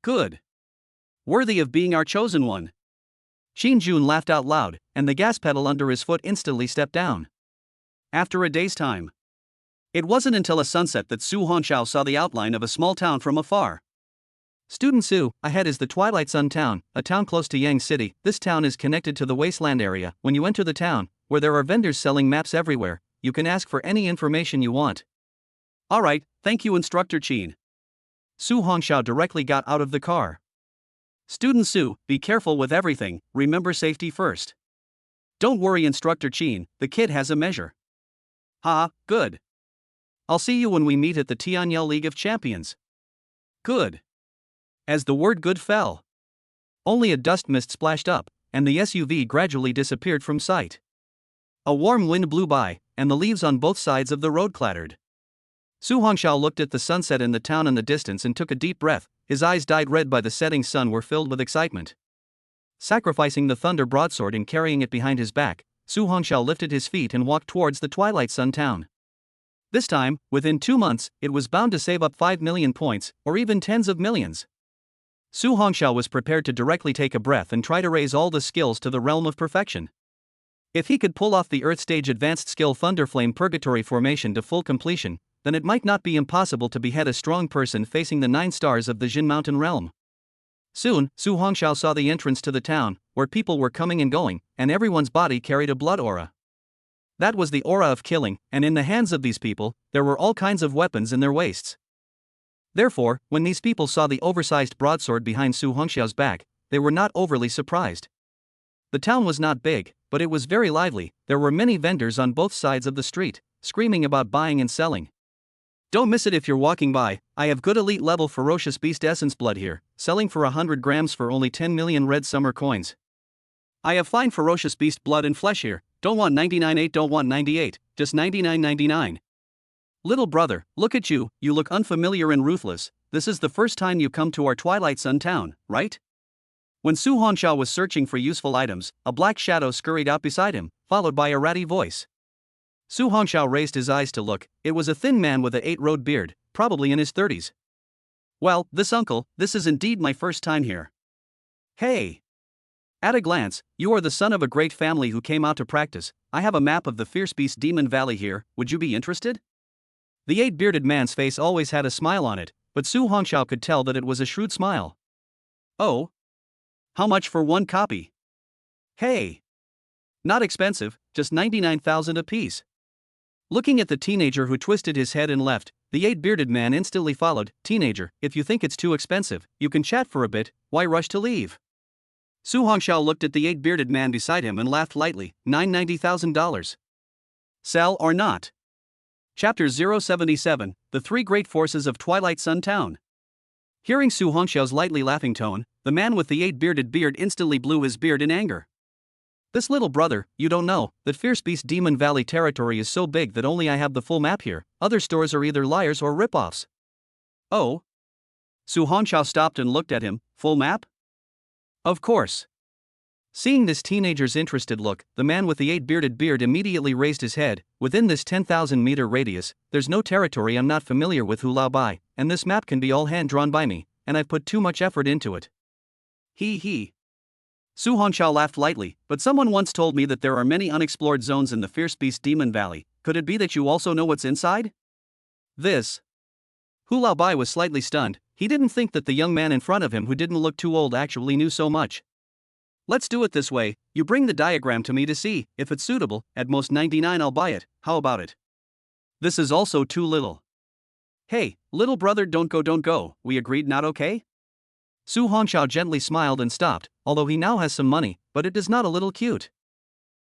Good. Worthy of being our chosen one. Qin Jun laughed out loud, and the gas pedal under his foot instantly stepped down. After a day's time. It wasn't until a sunset that Su Hongxiao saw the outline of a small town from afar. Student Su, ahead is the Twilight Sun town, a town close to Yang City. This town is connected to the wasteland area. When you enter the town, where there are vendors selling maps everywhere, you can ask for any information you want. Alright, thank you Instructor Qin. Su Hongxiao directly got out of the car. Student Su, be careful with everything, remember safety first. Don't worry Instructor Qin, the kid has a measure. Ha, good. I'll see you when we meet at the Tianyel League of Champions. Good. As the word good fell, only a dust mist splashed up, and the SUV gradually disappeared from sight. A warm wind blew by, and the leaves on both sides of the road clattered. Su Hongxiao looked at the sunset in the town in the distance and took a deep breath. His eyes dyed red by the setting sun were filled with excitement. Sacrificing the thunder broadsword and carrying it behind his back, Su Hongxiao lifted his feet and walked towards the Twilight Sun town. This time, within 2 months, it was bound to save up 5 million points, or even tens of millions. Su Hongxiao was prepared to directly take a breath and try to raise all the skills to the realm of perfection. If he could pull off the Earth Stage Advanced Skill Thunderflame Purgatory Formation to full completion, then it might not be impossible to behead a strong person facing the 9 stars of the Jin Mountain realm. Soon, Su Hongxiao saw the entrance to the town, where people were coming and going, and everyone's body carried a blood aura. That was the aura of killing, and in the hands of these people, there were all kinds of weapons in their waists. Therefore, when these people saw the oversized broadsword behind Su Hongxiao's back, they were not overly surprised. The town was not big, but it was very lively. There were many vendors on both sides of the street, screaming about buying and selling. Don't miss it if you're walking by. I have good elite level ferocious beast essence blood here, selling for 100 grams for only 10 million red summer coins. I have fine ferocious beast blood and flesh here. Don't want 99.8, don't want 98, just 99.99. Little brother, look at you, you look unfamiliar and ruthless. This is the first time you come to our Twilight Sun town, right? When Su Hongxiao was searching for useful items, a black shadow scurried out beside him, followed by a ratty voice. Su Hongxiao raised his eyes to look. It was a thin man with a 8-road beard, probably in his 30s. Well, this is indeed my first time here. Hey! At a glance, you are the son of a great family who came out to practice. I have a map of the Fierce Beast Demon Valley here, would you be interested? The 8-bearded man's face always had a smile on it, but Su Hongxiao could tell that it was a shrewd smile. Oh? How much for one copy? Hey! Not expensive, just 99,000 apiece. Looking at the teenager who twisted his head and left, the 8-bearded man instantly followed. Teenager, if you think it's too expensive, you can chat for a bit, why rush to leave? Su Hongxiao looked at the 8-bearded man beside him and laughed lightly. $90,000. Sell or not? Chapter 077, The Three Great Forces of Twilight Sun Town. Hearing Su Hongxiao's lightly laughing tone, the man with the 8-bearded beard instantly blew his beard in anger. This little brother, you don't know, that Fierce Beast Demon Valley territory is so big that only I have the full map here. Other stores are either liars or rip-offs. Oh? Su Hongxiao stopped and looked at him. Full map? Of course. Seeing this teenager's interested look, the man with the 8-bearded beard immediately raised his head. Within this 10,000-meter radius, there's no territory I'm not familiar with, Hu Lao Bai, and this map can be all hand-drawn by me, and I've put too much effort into it. He. Su Hongxiao laughed lightly, but someone once told me that there are many unexplored zones in the Fierce Beast Demon Valley. Could it be that you also know what's inside? This. Hu Lao Bai was slightly stunned. He didn't think that the young man in front of him who didn't look too old actually knew so much. Let's do it this way, you bring the diagram to me to see. If it's suitable, at most 99 I'll buy it. How about it? This is also too little. Hey, little brother, don't go, we agreed, not okay? Su Hongxiao gently smiled and stopped, although he now has some money, but it is not a little cute.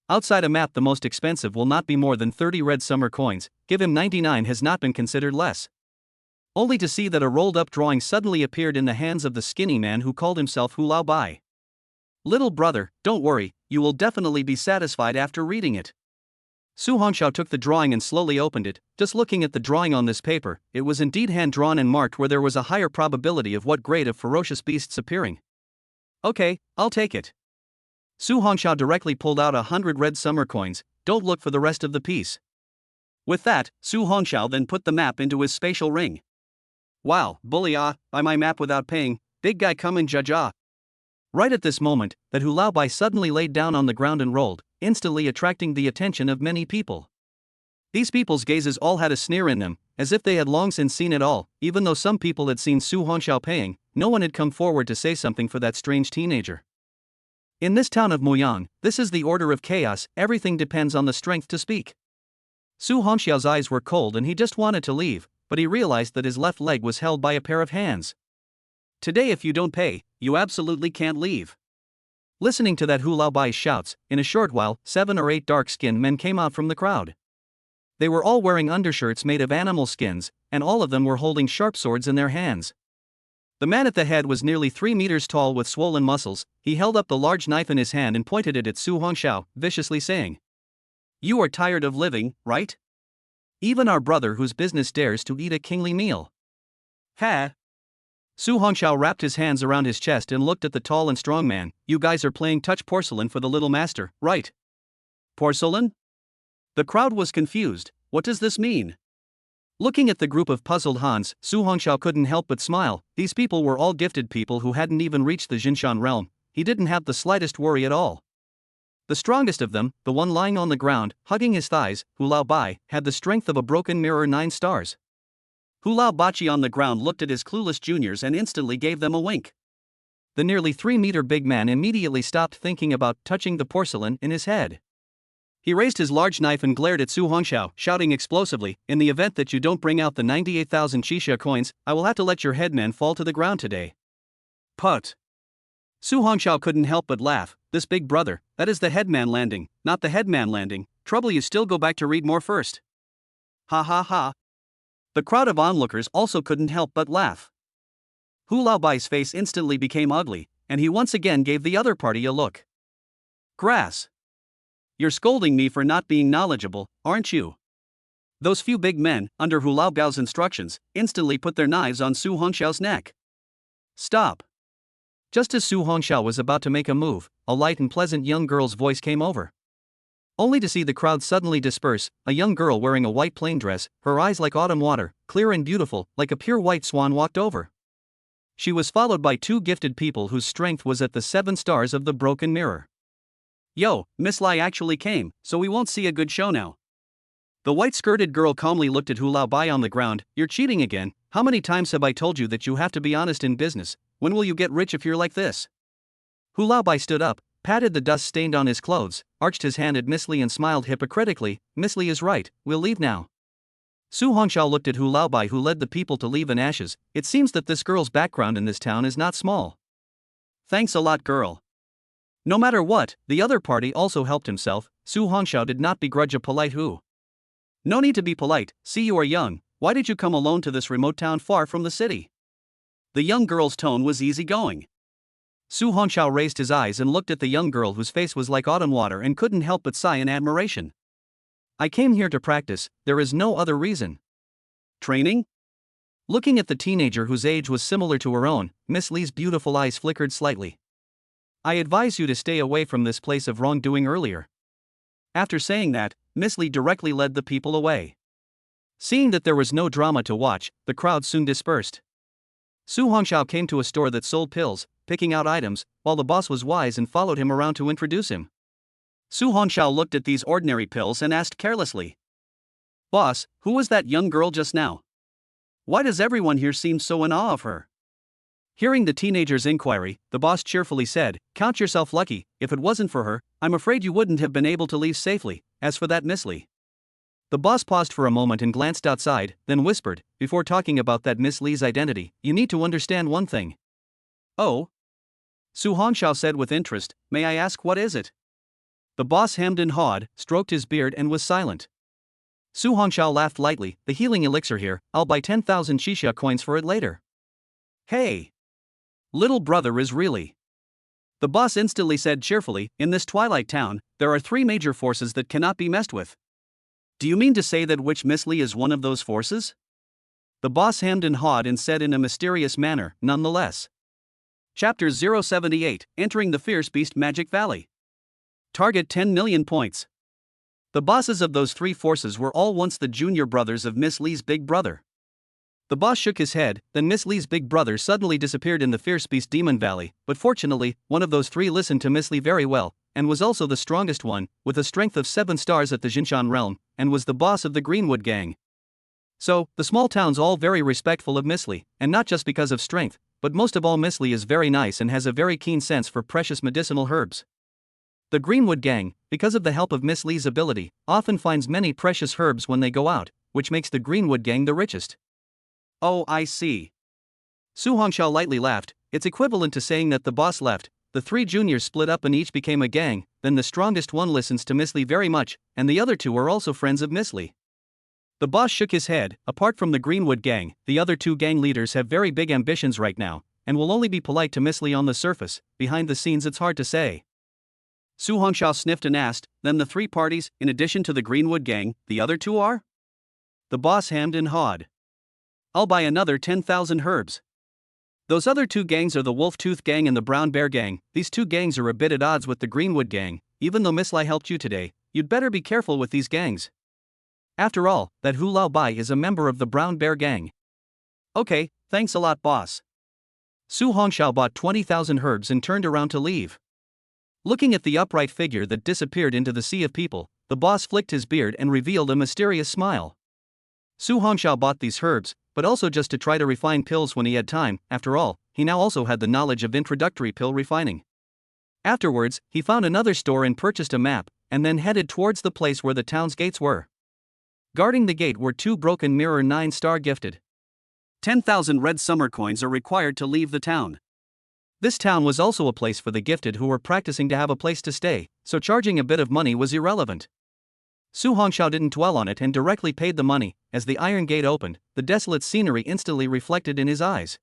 Outside a map, the most expensive will not be more than 30 red summer coins. Give him 99 has not been considered less. Only to see that a rolled-up drawing suddenly appeared in the hands of the skinny man who called himself Hu Lao Bai. Little brother, don't worry, you will definitely be satisfied after reading it. Su Hongxiao took the drawing and slowly opened it. Just looking at the drawing on this paper, it was indeed hand-drawn and marked where there was a higher probability of what grade of ferocious beasts appearing. Okay, I'll take it. Su Hongxiao directly pulled out 100 red summer coins. Don't look for the rest of the piece. With that, Su Hongxiao then put the map into his spatial ring. Wow, bully buy my map without paying, big guy come and judge Right at this moment, that Hu Lao Bai suddenly laid down on the ground and rolled, instantly attracting the attention of many people. These people's gazes all had a sneer in them, as if they had long since seen it all. Even though some people had seen Su Hongxiao paying, no one had come forward to say something for that strange teenager. In this town of Muyang, this is the order of chaos, everything depends on the strength to speak. Su Hongxiao's eyes were cold and he just wanted to leave, but he realized that his left leg was held by a pair of hands. Today if you don't pay, you absolutely can't leave. Listening to that Hu Lao Bai's shouts, in a short while, 7 or 8 dark-skinned men came out from the crowd. They were all wearing undershirts made of animal skins, and all of them were holding sharp swords in their hands. The man at the head was nearly 3 meters tall with swollen muscles. He held up the large knife in his hand and pointed it at Su Hongxiao, viciously saying, "You are tired of living, right? Even our brother whose business dares to eat a kingly meal." Ha! Su Hongxiao wrapped his hands around his chest and looked at the tall and strong man. "You guys are playing touch porcelain for the little master, right?" Porcelain? The crowd was confused. What does this mean? Looking at the group of puzzled Hans, Su Hongxiao couldn't help but smile. These people were all gifted people who hadn't even reached the Jinshan realm. He didn't have the slightest worry at all. The strongest of them, the one lying on the ground, hugging his thighs, Hu Lao Bai, had the strength of a broken mirror 9 stars. Hu Lao Bachi on the ground looked at his clueless juniors and instantly gave them a wink. The nearly 3-meter big man immediately stopped thinking about touching the porcelain in his head. He raised his large knife and glared at Su Hongxiao, shouting explosively, "In the event that you don't bring out the 98,000 Qixia coins, I will have to let your headman fall to the ground today." Put. Su Hongxiao couldn't help but laugh. "This big brother, that is the headman landing, not the headman landing. Trouble you still go back to read more first." Ha ha ha. The crowd of onlookers also couldn't help but laugh. Hu Laobai's face instantly became ugly, and he once again gave the other party a look. "Grass. You're scolding me for not being knowledgeable, aren't you?" Those few big men, under Hu Laobao's instructions, instantly put their knives on Su Hongxiao's neck. "Stop." Just as Su Hongxiao was about to make a move, a light and pleasant young girl's voice came over. Only to see the crowd suddenly disperse. A young girl wearing a white plain dress, her eyes like autumn water, clear and beautiful, like a pure white swan, walked over. She was followed by 2 gifted people whose strength was at the 7 stars of the broken mirror. "Yo, Miss Lai actually came, so we won't see a good show now." The white-skirted girl calmly looked at Hu Laobai on the ground. "You're cheating again. How many times have I told you that you have to be honest in business? When will you get rich if you're like this?" Hu Laobai stood up, patted the dust stained on his clothes, arched his hand at Miss Li and smiled hypocritically. "Miss Li is right, we'll leave now." Su Hongxiao looked at Hu Laobai, who led the people to leave in ashes. It seems that this girl's background in this town is not small. "Thanks a lot, girl." No matter what, the other party also helped himself. Su Hongxiao did not begrudge a polite Hu. "No need to be polite, see you are young. Why did you come alone to this remote town far from the city?" The young girl's tone was easygoing. Su Hongxiao raised his eyes and looked at the young girl whose face was like autumn water and couldn't help but sigh in admiration. "I came here to practice, there is no other reason." "Training?" Looking at the teenager whose age was similar to her own, Miss Li's beautiful eyes flickered slightly. "I advise you to stay away from this place of wrongdoing earlier." After saying that, Miss Li directly led the people away. Seeing that there was no drama to watch, the crowd soon dispersed. Su Hongxiao came to a store that sold pills, picking out items, while the boss was wise and followed him around to introduce him. Su Hongxiao looked at these ordinary pills and asked carelessly, "Boss, who was that young girl just now? Why does everyone here seem so in awe of her?" Hearing the teenager's inquiry, the boss cheerfully said, "Count yourself lucky. If it wasn't for her, I'm afraid you wouldn't have been able to leave safely. As for that Miss Li." The boss paused for a moment and glanced outside, then whispered, "Before talking about that Miss Li's identity, you need to understand one thing." "Oh?" Su Hongxiao said with interest, "May I ask what is it?" The boss hemmed and hawed, stroked his beard and was silent. Su Hongxiao laughed lightly. "The healing elixir here, I'll buy 10,000 Qixia coins for it later." "Hey! Little brother is really..." The boss instantly said cheerfully, "In this twilight town, there are 3 major forces that cannot be messed with." "Do you mean to say that which Miss Li is one of those forces?" The boss hemmed and hawed and said in a mysterious manner, "Nonetheless." Chapter 078, Entering the Fierce Beast Magic Valley. Target 10 million points. The bosses of those 3 forces were all once the junior brothers of Miss Li's big brother. The boss shook his head, then Miss Li's big brother suddenly disappeared in the Fierce Beast Demon Valley, but fortunately, one of those 3 listened to Miss Li very well, and was also the strongest one, with a strength of 7 stars at the Jinshan realm, and was the boss of the Greenwood gang. So, the small town's all very respectful of Miss Li, and not just because of strength, but most of all Miss Li is very nice and has a very keen sense for precious medicinal herbs. The Greenwood gang, because of the help of Miss Li's ability, often finds many precious herbs when they go out, which makes the Greenwood gang the richest. "Oh, I see." Su Hongxiao lightly laughed. "It's equivalent to saying that the boss left, the 3 juniors split up and each became a gang, then the strongest one listens to Miss Li very much, and the other 2 are also friends of Miss Li." The boss shook his head. Apart from the Greenwood gang, the other two gang leaders have very big ambitions right now, and will only be polite to Miss Lee on the surface. Behind the scenes it's hard to say. Su Hongxiao sniffed and asked, then the three parties, in addition to the Greenwood gang, the other two are? The boss hemmed and hawed. I'll buy another 10,000 herbs. Those other two gangs are the Wolf Tooth gang and the Brown Bear gang. These two gangs are a bit at odds with the Greenwood gang. Even though Miss Lai helped you today, you'd better be careful with these gangs. After all, that Hu Lao Bai is a member of the Brown Bear gang. Okay, thanks a lot, boss. Su Hongxiao bought 20,000 herbs and turned around to leave. Looking at the upright figure that disappeared into the sea of people, the boss flicked his beard and revealed a mysterious smile. Su Hongxiao bought these herbs, but also just to try to refine pills when he had time. After all, he now also had the knowledge of introductory pill refining. Afterwards, he found another store and purchased a map, and then headed towards the place where the town's gates were. Guarding the gate were two broken mirror 9-star gifted. 10,000 red summer coins are required to leave the town. This town was also a place for the gifted who were practicing to have a place to stay, so charging a bit of money was irrelevant. Su Hongxiao didn't dwell on it and directly paid the money. As the iron gate opened, the desolate scenery instantly reflected in his eyes.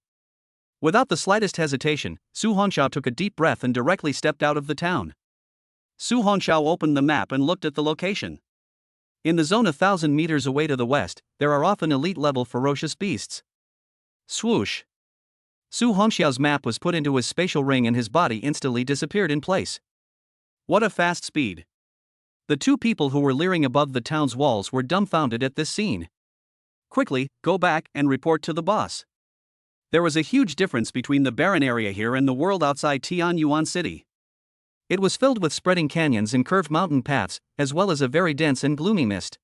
Without the slightest hesitation, Su Hongxiao took a deep breath and directly stepped out of the town. Su Hongxiao opened the map and looked at the location. In the zone 1,000 meters away to the west, there are often elite-level ferocious beasts. Swoosh! Su Hongxiao's map was put into his spatial ring and his body instantly disappeared in place. What a fast speed! The two people who were leering above the town's walls were dumbfounded at this scene. Quickly, go back and report to the boss. There was a huge difference between the barren area here and the world outside Yuan City. It was filled with spreading canyons and curved mountain paths, as well as a very dense and gloomy mist.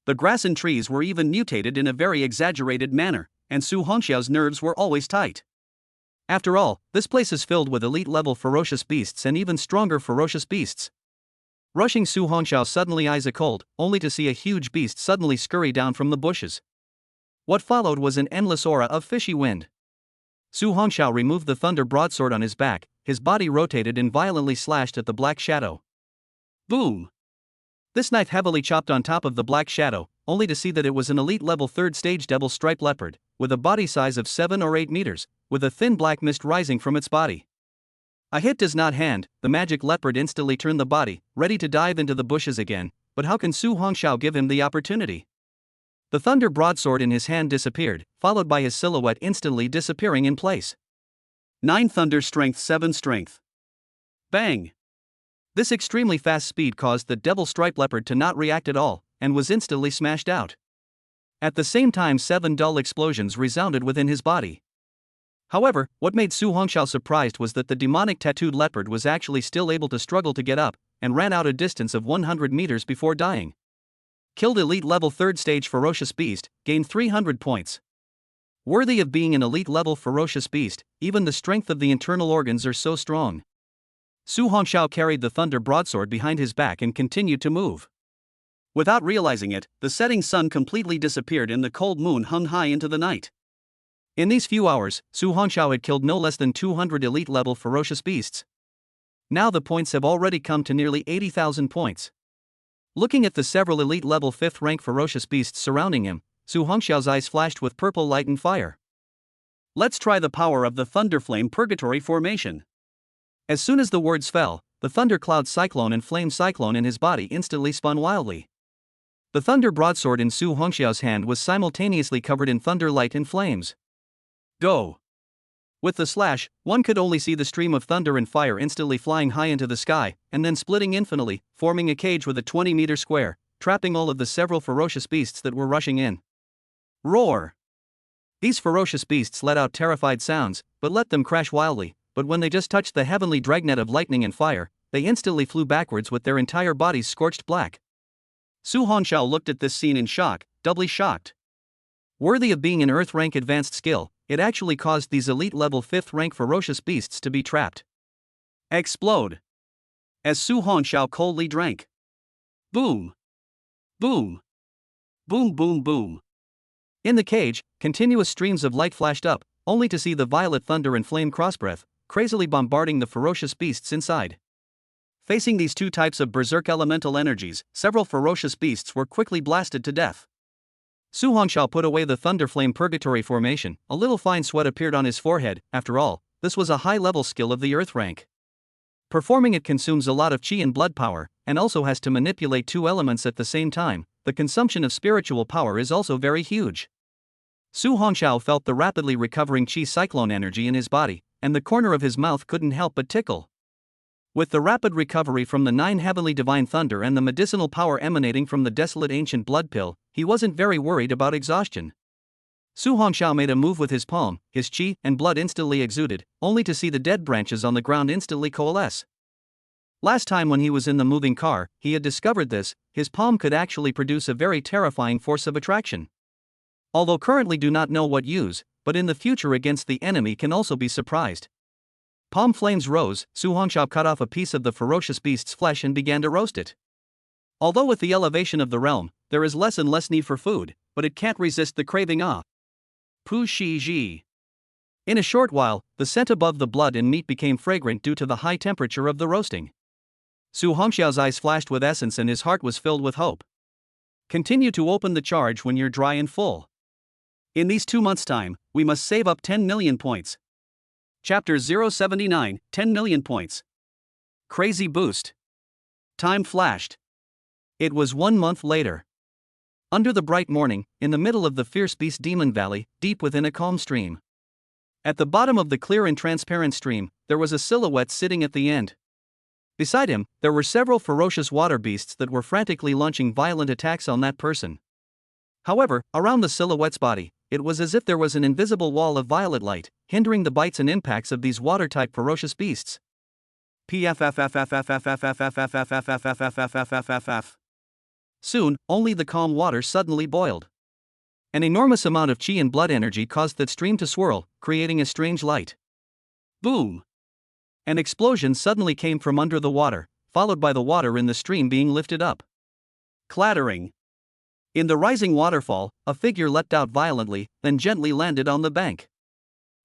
The grass and trees were even mutated in a very exaggerated manner, and Su Hongxiao's nerves were always tight. After all, this place is filled with elite-level ferocious beasts and even stronger ferocious beasts. Rushing Su Hongxiao suddenly eyes a cold, only to see a huge beast suddenly scurry down from the bushes. What followed was an endless aura of fishy wind. Su Hongxiao removed the thunder broadsword on his back, his body rotated and violently slashed at the black shadow. Boom! This knife heavily chopped on top of the black shadow, only to see that it was an elite-level 3rd stage double stripe leopard, with a body size of 7 or 8 meters, with a thin black mist rising from its body. A hit does not hand, the magic leopard instantly turned the body, ready to dive into the bushes again, but how can Su Hongxiao give him the opportunity? The thunder broadsword in his hand disappeared, followed by his silhouette instantly disappearing in place. 9 thunder strength 7 strength. Bang! This extremely fast speed caused the devil stripe leopard to not react at all, and was instantly smashed out. At the same time 7 dull explosions resounded within his body. However, what made Su Hongxiao surprised was that the demonic tattooed leopard was actually still able to struggle to get up, and ran out a distance of 100 meters before dying. Killed elite level 3rd stage ferocious beast, gained 300 points. Worthy of being an elite level ferocious beast, even the strength of the internal organs are so strong. Su Hongxiao carried the thunder broadsword behind his back and continued to move. Without realizing it, the setting sun completely disappeared and the cold moon hung high into the night. In these few hours, Su Hongxiao had killed no less than 200 elite-level ferocious beasts. Now the points have already come to nearly 80,000 points. Looking at the several elite-level 5th-rank ferocious beasts surrounding him, Su Hongxiao's eyes flashed with purple light and fire. Let's try the power of the Thunderflame Purgatory Formation. As soon as the words fell, the Thundercloud Cyclone and Flame Cyclone in his body instantly spun wildly. The thunder broadsword in Su Hongxiao's hand was simultaneously covered in thunder light and flames. Go! With the slash, one could only see the stream of thunder and fire instantly flying high into the sky, and then splitting infinitely, forming a cage with a 20-meter square, trapping all of the several ferocious beasts that were rushing in. Roar! These ferocious beasts let out terrified sounds, but let them crash wildly, but when they just touched the heavenly dragnet of lightning and fire, they instantly flew backwards with their entire bodies scorched black. Su Hongxiao looked at this scene in shock, doubly shocked. Worthy of being an Earth-rank advanced skill, it actually caused these elite-level 5th-rank ferocious beasts to be trapped. Explode! As Su Hongxiao coldly drank. Boom! Boom! Boom boom boom! In the cage, continuous streams of light flashed up, only to see the violet thunder and flame crossbreath, crazily bombarding the ferocious beasts inside. Facing these two types of berserk elemental energies, several ferocious beasts were quickly blasted to death. Su Hongxiao put away the thunder flame purgatory formation. A little fine sweat appeared on his forehead. After all, this was a high-level skill of the earth rank. Performing it consumes a lot of qi and blood power, and also has to manipulate two elements at the same time. The consumption of spiritual power is also very huge. Su Hongxiao felt the rapidly recovering qi cyclone energy in his body, and the corner of his mouth couldn't help but tickle. With the rapid recovery from the 9 heavenly divine thunder and the medicinal power emanating from the desolate ancient blood pill, he wasn't very worried about exhaustion. Su Hongxiao made a move with his palm, his qi and blood instantly exuded, only to see the dead branches on the ground instantly coalesce. Last time when he was in the moving car, he had discovered this. His palm could actually produce a very terrifying force of attraction. Although currently do not know what use, but in the future against the enemy can also be surprised. Palm flames rose. Su Hongxiao cut off a piece of the ferocious beast's flesh and began to roast it. Although with the elevation of the realm, there is less and less need for food, but it can't resist the craving. Pu Shi Ji. In a short while, the scent above the blood and meat became fragrant due to the high temperature of the roasting. Su Hongxiao's eyes flashed with essence and his heart was filled with hope. Continue to open the charge when you're dry and full. In these 2 months' time, we must save up 10 million points. Chapter 079, 10 million points. Crazy boost. Time flashed. It was 1 month later. Under the bright morning, in the middle of the fierce beast demon valley, deep within a calm stream. At the bottom of the clear and transparent stream, there was a silhouette sitting at the end. Beside him, there were several ferocious water beasts that were frantically launching violent attacks on that person. However, around the silhouette's body, it was as if there was an invisible wall of violet light, hindering the bites and impacts of these water-type ferocious beasts. Soon, only the calm water suddenly boiled. An enormous amount of qi and blood energy caused that stream to swirl, creating a strange light. Boom! An explosion suddenly came from under the water, followed by the water in the stream being lifted up. Clattering. In the rising waterfall, a figure leapt out violently, then gently landed on the bank.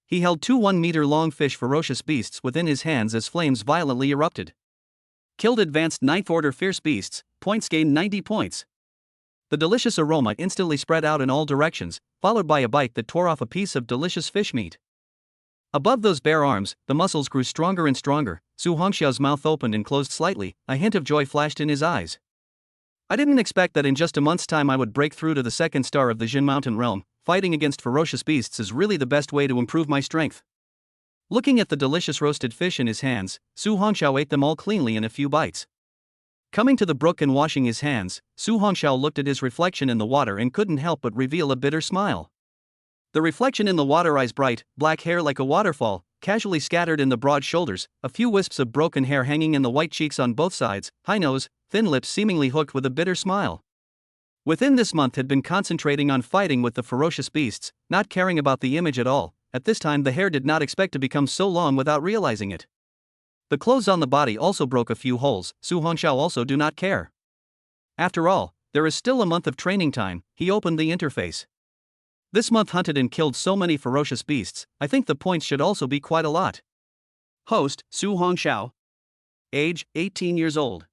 He held 2 1-meter-long fish ferocious beasts within his hands as flames violently erupted. Killed advanced 9th order fierce beasts, points gained 90 points. The delicious aroma instantly spread out in all directions, followed by a bite that tore off a piece of delicious fish meat. Above those bare arms, the muscles grew stronger and stronger. Su Hongxiao's mouth opened and closed slightly, a hint of joy flashed in his eyes. I didn't expect that in just a month's time I would break through to the 2nd star of the Jin Mountain realm. Fighting against ferocious beasts is really the best way to improve my strength. Looking at the delicious roasted fish in his hands, Su Hongxiao ate them all cleanly in a few bites. Coming to the brook and washing his hands, Su Hongxiao looked at his reflection in the water and couldn't help but reveal a bitter smile. The reflection in the water eyes bright, black hair like a waterfall, casually scattered in the broad shoulders, a few wisps of broken hair hanging in the white cheeks on both sides, high nose, thin lips seemingly hooked with a bitter smile. Within this month had been concentrating on fighting with the ferocious beasts, not caring about the image at all. At this time the hair did not expect to become so long without realizing it. The clothes on the body also broke a few holes. Su Hongxiao also do not care. After all, there is still a month of training time. He opened the interface. This month hunted and killed so many ferocious beasts, I think the points should also be quite a lot. Host, Su Hongxiao. Age, 18 years old.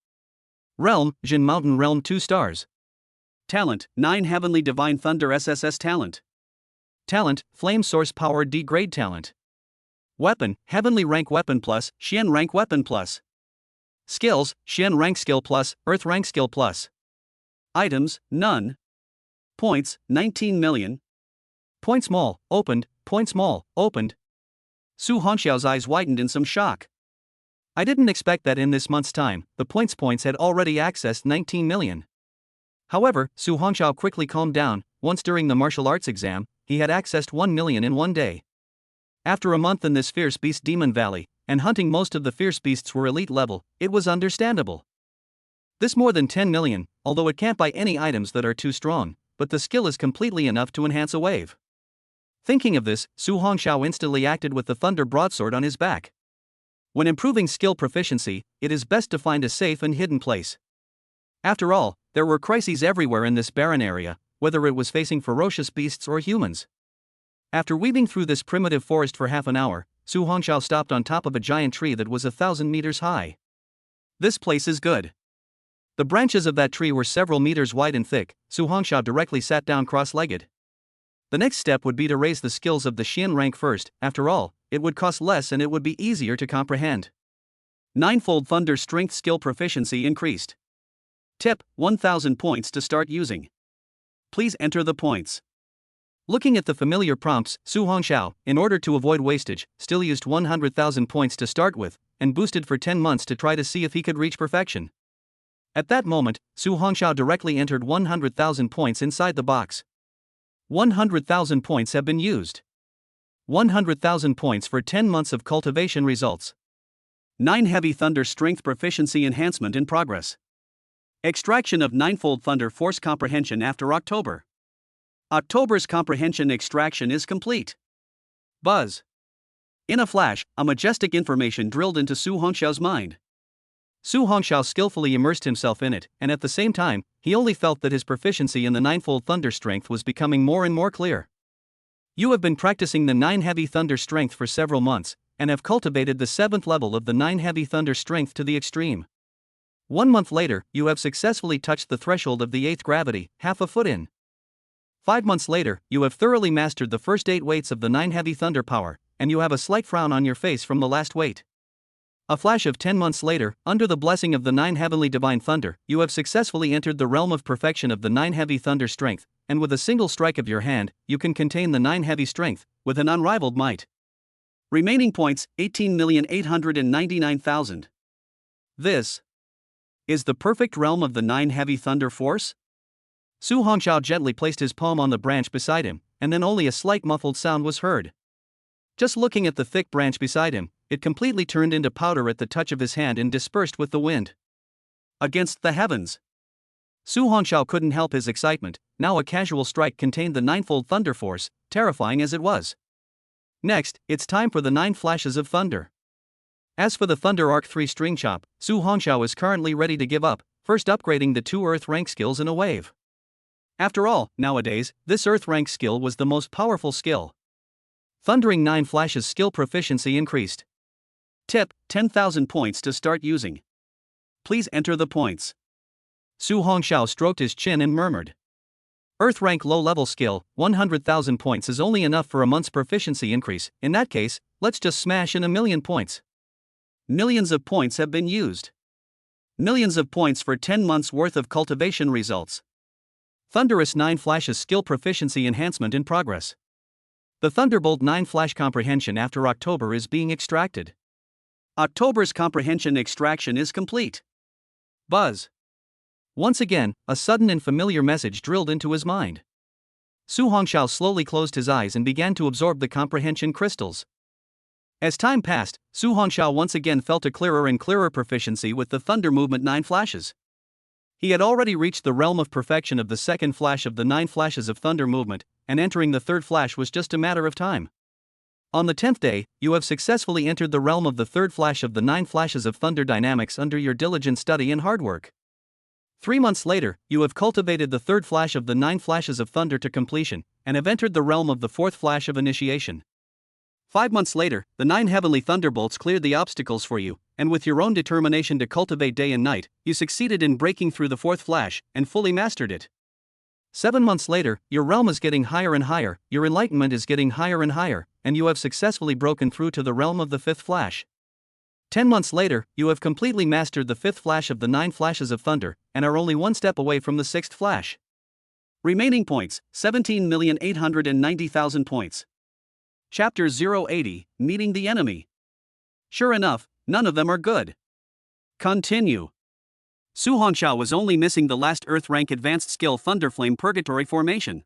Realm, Jin Mountain Realm 2 stars. Talent, 9 Heavenly Divine Thunder SSS Talent. Talent, Flame Source Power D Grade Talent. Weapon, Heavenly Rank Weapon Plus, Xian Rank Weapon Plus. Skills, Xian Rank Skill Plus, Earth Rank Skill Plus. Items, none. Points, 19 million. Point small, opened, point small, opened. Su Hongxiao's eyes widened in some shock. I didn't expect that in this month's time, the points had already accessed 19 million. However, Su Hongxiao quickly calmed down. Once during the martial arts exam, he had accessed 1 million in one day. After a month in this fierce beast demon valley, and hunting most of the fierce beasts were elite level, it was understandable. This more than 10 million, although it can't buy any items that are too strong, but the skill is completely enough to enhance a wave. Thinking of this, Su Hongxiao instantly acted with the thunder broadsword on his back. When improving skill proficiency, it is best to find a safe and hidden place. After all, there were crises everywhere in this barren area, whether it was facing ferocious beasts or humans. After weaving through this primitive forest for half an hour, Su Hongxiao stopped on top of a giant tree that was 1,000 meters high. This place is good. The branches of that tree were several meters wide and thick. Su Hongxiao directly sat down cross-legged. The next step would be to raise the skills of the Xian rank first. After all, it would cost less and it would be easier to comprehend. Ninefold Thunder Strength Skill Proficiency increased. Tip: 1000 points to start using. Please enter the points. Looking at the familiar prompts, Su Hongxiao, in order to avoid wastage, still used 100,000 points to start with, and boosted for 10 months to try to see if he could reach perfection. At that moment, Su Hongxiao directly entered 100,000 points inside the box. 100,000 points have been used. 100,000 points for 10 months of cultivation results. 9 Heavy Thunder Strength Proficiency Enhancement in progress. Extraction of Ninefold Thunder Force Comprehension after October. October's comprehension extraction is complete. Buzz. In a flash, a majestic information drilled into Su Hongxiao's mind. Su Hongxiao skillfully immersed himself in it, and at the same time, he only felt that his proficiency in the Ninefold Thunder Strength was becoming more and more clear. You have been practicing the 9 Heavy Thunder Strength for several months, and have cultivated the 7th level of the 9 Heavy Thunder Strength to the extreme. 1 month later, you have successfully touched the threshold of the 8th gravity, half a foot in. 5 months later, you have thoroughly mastered the first 8 weights of the 9 Heavy Thunder power, and you have a slight frown on your face from the last weight. A flash of 10 months later, under the blessing of the 9 Heavenly Divine Thunder, you have successfully entered the realm of perfection of the 9 Heavy Thunder Strength, and with a single strike of your hand, you can contain the 9 Heavy Strength, with an unrivaled might. Remaining points, 18,899,000. This is the perfect realm of the 9 Heavy Thunder Force? Su Hongxiao gently placed his palm on the branch beside him, and then only a slight muffled sound was heard. Just looking at the thick branch beside him, it completely turned into powder at the touch of his hand and dispersed with the wind. Against the heavens. Su Hongxiao couldn't help his excitement. Now a casual strike contained the Ninefold Thunder Force, terrifying as it was. Next, it's time for the 9 flashes of thunder. As for the Thunder Arc 3 String Chop, Su Hongxiao is currently ready to give up, first upgrading the 2 Earth rank skills in a wave. After all, nowadays, this Earth rank skill was the most powerful skill. Thundering 9 flashes skill proficiency increased. Tip: 10,000 points to start using. Please enter the points. Su Hongxiao stroked his chin and murmured. Earth rank low level skill, 100,000 points is only enough for a month's proficiency increase. In that case, let's just smash in 1,000,000 points. Millions of points have been used. Millions of points for 10 months worth of cultivation results. Thunderous 9 flashes skill proficiency enhancement in progress. The Thunderbolt 9 flash comprehension after October is being extracted. October's comprehension extraction is complete. Buzz. Once again, a sudden and familiar message drilled into his mind. Su Hongxiao slowly closed his eyes and began to absorb the comprehension crystals. As time passed, Su Hongxiao once again felt a clearer and clearer proficiency with the Thunder Movement 9 flashes. He had already reached the realm of perfection of the second flash of the 9 flashes of Thunder Movement, and entering the third flash was just a matter of time. On the 10th day, you have successfully entered the realm of the third flash of the 9 flashes of Thunder Dynamics under your diligent study and hard work. 3 months later, you have cultivated the third flash of the 9 flashes of Thunder to completion, and have entered the realm of the fourth flash of initiation. 5 months later, the 9 heavenly thunderbolts cleared the obstacles for you, and with your own determination to cultivate day and night, you succeeded in breaking through the fourth flash, and fully mastered it. 7 months later, your realm is getting higher and higher, your enlightenment is getting higher and higher, and you have successfully broken through to the realm of the fifth flash. 10 months later, you have completely mastered the fifth flash of the 9 flashes of thunder, and are only 1 step away from the sixth flash. Remaining points, 17,890,000 points. Chapter 080, Meeting the Enemy. Sure enough, none of them are good. Continue. Su Hongxiao was only missing the last Earth rank advanced skill Thunderflame Purgatory Formation.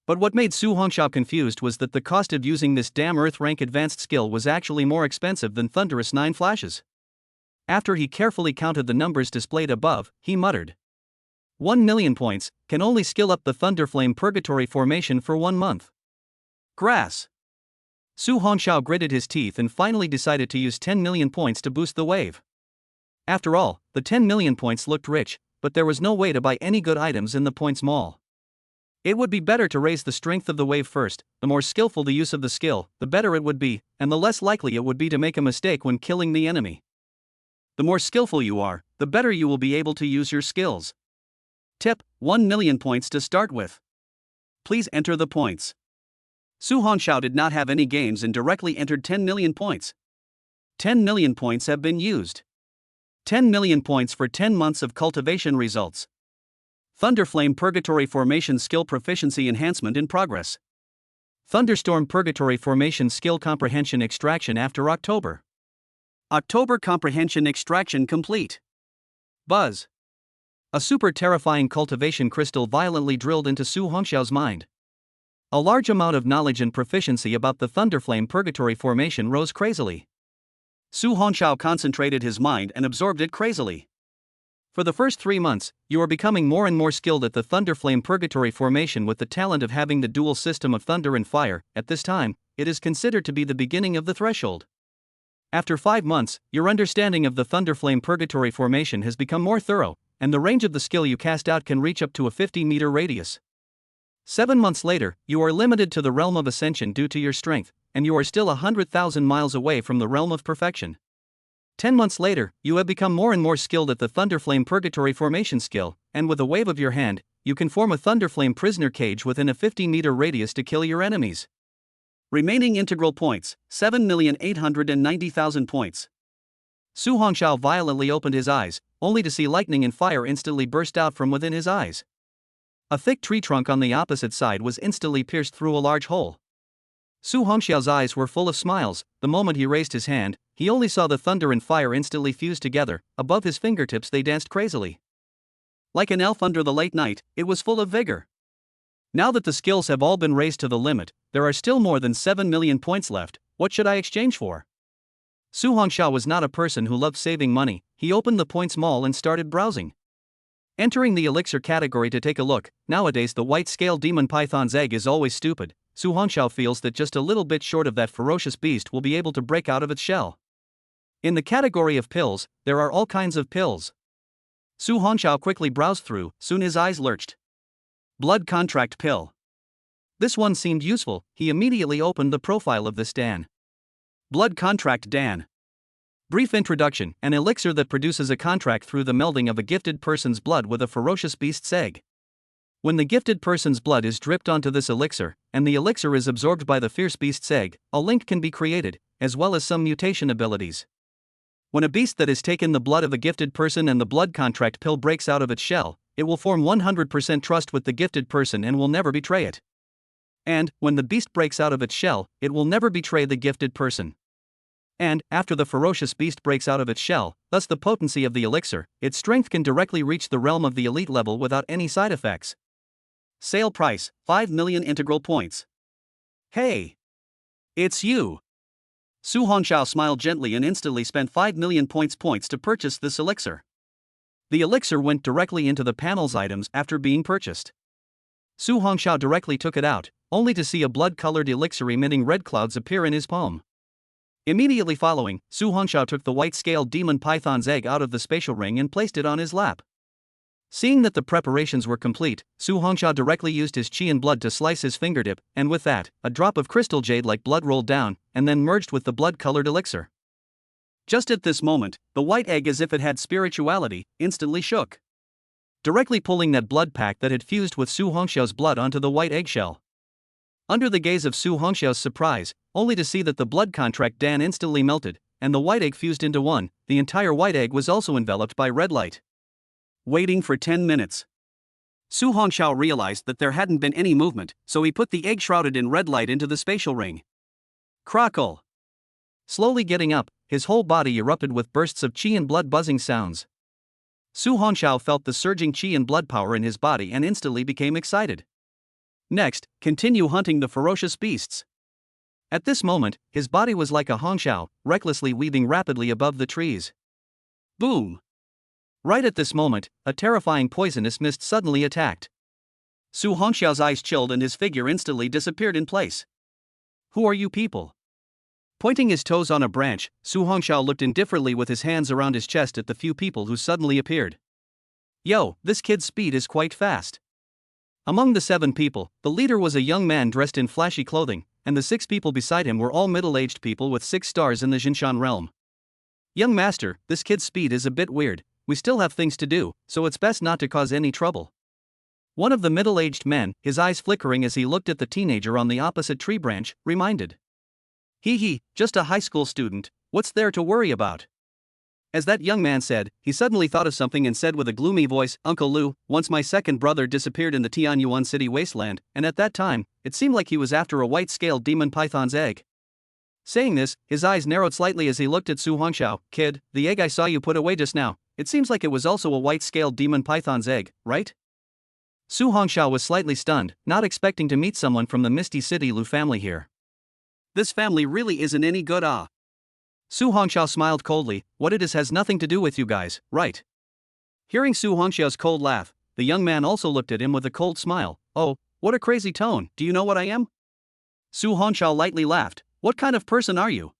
But what made Su Hongxiao confused was that the cost of using this damn Earth rank advanced skill was actually more expensive than Thunderous 9 flashes. After he carefully counted the numbers displayed above, he muttered, 1,000,000 points can only skill up the Thunderflame Purgatory Formation for 1 month. Grass. Su Hongxiao gritted his teeth and finally decided to use 10,000,000 points to boost the wave. After all, the 10,000,000 points looked rich, but there was no way to buy any good items in the points mall. It would be better to raise the strength of the wave first. The more skillful the use of the skill, the better it would be, and the less likely it would be to make a mistake when killing the enemy. The more skillful you are, the better you will be able to use your skills. Tip: 1 million points to start with. Please enter the points. Su Hongxiao did not have any games and directly entered 10 million points. 10 million points have been used. 10 million points for 10 months of cultivation results. Thunderflame Purgatory Formation Skill Proficiency Enhancement in progress. Thunderstorm Purgatory Formation Skill Comprehension Extraction after October. October Comprehension Extraction complete. Buzz. A super terrifying cultivation crystal violently drilled into Su Hongxiao's mind. A large amount of knowledge and proficiency about the Thunderflame Purgatory Formation rose crazily. Su Hongxiao concentrated his mind and absorbed it crazily. For the first 3 months, you are becoming more and more skilled at the Thunderflame Purgatory Formation with the talent of having the dual system of thunder and fire. At this time, it is considered to be the beginning of the threshold. After 5 months, your understanding of the Thunderflame Purgatory Formation has become more thorough, and the range of the skill you cast out can reach up to a 50-meter radius. 7 months later, you are limited to the realm of ascension due to your strength, and you are still 100,000 miles away from the realm of perfection. 10 months later, you have become more and more skilled at the Thunderflame Purgatory Formation skill, and with a wave of your hand, you can form a Thunderflame prisoner cage within a 50-meter radius to kill your enemies. Remaining integral points, 7,890,000 points. Su Hongxiao violently opened his eyes, only to see lightning and fire instantly burst out from within his eyes. A thick tree trunk on the opposite side was instantly pierced through a large hole. Su Hongxiao's eyes were full of smiles. The moment he raised his hand, he only saw the thunder and fire instantly fuse together. Above his fingertips they danced crazily. Like an elf under the late night, it was full of vigor. Now that the skills have all been raised to the limit, there are still more than 7 million points left. What should I exchange for? Su Hongxiao was not a person who loved saving money. He opened the points mall and started browsing. Entering the elixir category to take a look. Nowadays the white scale demon python's egg is always stupid. Su Hongxiao feels that just a little bit short of that ferocious beast will be able to break out of its shell. In the category of pills, there are all kinds of pills. Su Hongxiao quickly browsed through, soon his eyes lurched. Blood contract pill. This one seemed useful. He immediately opened the profile of this Dan. Blood contract Dan. Brief introduction: an elixir that produces a contract through the melding of a gifted person's blood with a ferocious beast's egg. When the gifted person's blood is dripped onto this elixir, and the elixir is absorbed by the fierce beast's egg, a link can be created, as well as some mutation abilities. When a beast that has taken the blood of a gifted person and the blood contract pill breaks out of its shell, it will form 100% trust with the gifted person and will never betray it. And, when the beast breaks out of its shell, it will never betray the gifted person. And, after the ferocious beast breaks out of its shell, thus the potency of the elixir, its strength can directly reach the realm of the elite level without any side effects. Sale price, 5 million integral points. Hey! It's you! Su Hongxiao smiled gently and instantly spent 5 million points to purchase this elixir. The elixir went directly into the panel's items after being purchased. Su Hongxiao directly took it out, only to see a blood-colored elixir emitting red clouds appear in his palm. Immediately following, Su Hongxiao took the white-scaled demon python's egg out of the spatial ring and placed it on his lap. Seeing that the preparations were complete, Su Hongxiao directly used his qi and blood to slice his fingertip, and with that, a drop of crystal jade-like blood rolled down, and then merged with the blood-colored elixir. Just at this moment, the white egg, as if it had spirituality, instantly shook, directly pulling that blood pack that had fused with Su Hongxiao's blood onto the white eggshell. Under the gaze of Su Hongxiao's surprise, only to see that the blood contract Dan instantly melted, and the white egg fused into one, the entire white egg was also enveloped by red light. Waiting for 10 minutes. Su Hongxiao realized that there hadn't been any movement, so he put the egg shrouded in red light into the spatial ring. Crackle! Slowly getting up, his whole body erupted with bursts of qi and blood buzzing sounds. Su Hongxiao felt the surging qi and blood power in his body and instantly became excited. Next, continue hunting the ferocious beasts. At this moment, his body was like a Hongxiao, recklessly weaving rapidly above the trees. Boom! Right at this moment, a terrifying poisonous mist suddenly attacked. Su Hongxiao's eyes chilled and his figure instantly disappeared in place. Who are you people? Pointing his toes on a branch, Su Hongxiao looked indifferently with his hands around his chest at the few people who suddenly appeared. Yo, this kid's speed is quite fast. Among the 7 people, the leader was a young man dressed in flashy clothing, and the 6 people beside him were all middle-aged people with 6 stars in the Jinshan realm. Young master, this kid's speed is a bit weird. we still have things to do, so it's best not to cause any trouble. One of the middle-aged men, his eyes flickering as he looked at the teenager on the opposite tree branch, reminded. He, just a high school student, what's there to worry about? As that young man said, he suddenly thought of something and said with a gloomy voice, Uncle Lou, once my second brother disappeared in the Tianyuan city wasteland, and at that time, it seemed like he was after a white-scaled demon python's egg. Saying this, his eyes narrowed slightly as he looked at Su Hongxiao. Kid, the egg I saw you put away just now, it seems like it was also a white-scaled demon python's egg, right? Su Hongxiao was slightly stunned, not expecting to meet someone from the Misty City Lu family here. This family really isn't any good, ah. Su Hongxiao smiled coldly. What it is has nothing to do with you guys, right? Hearing Su Hongxiao's cold laugh, the young man also looked at him with a cold smile. Oh, what a crazy tone, do you know what I am? Su Hongxiao lightly laughed. What kind of person are you?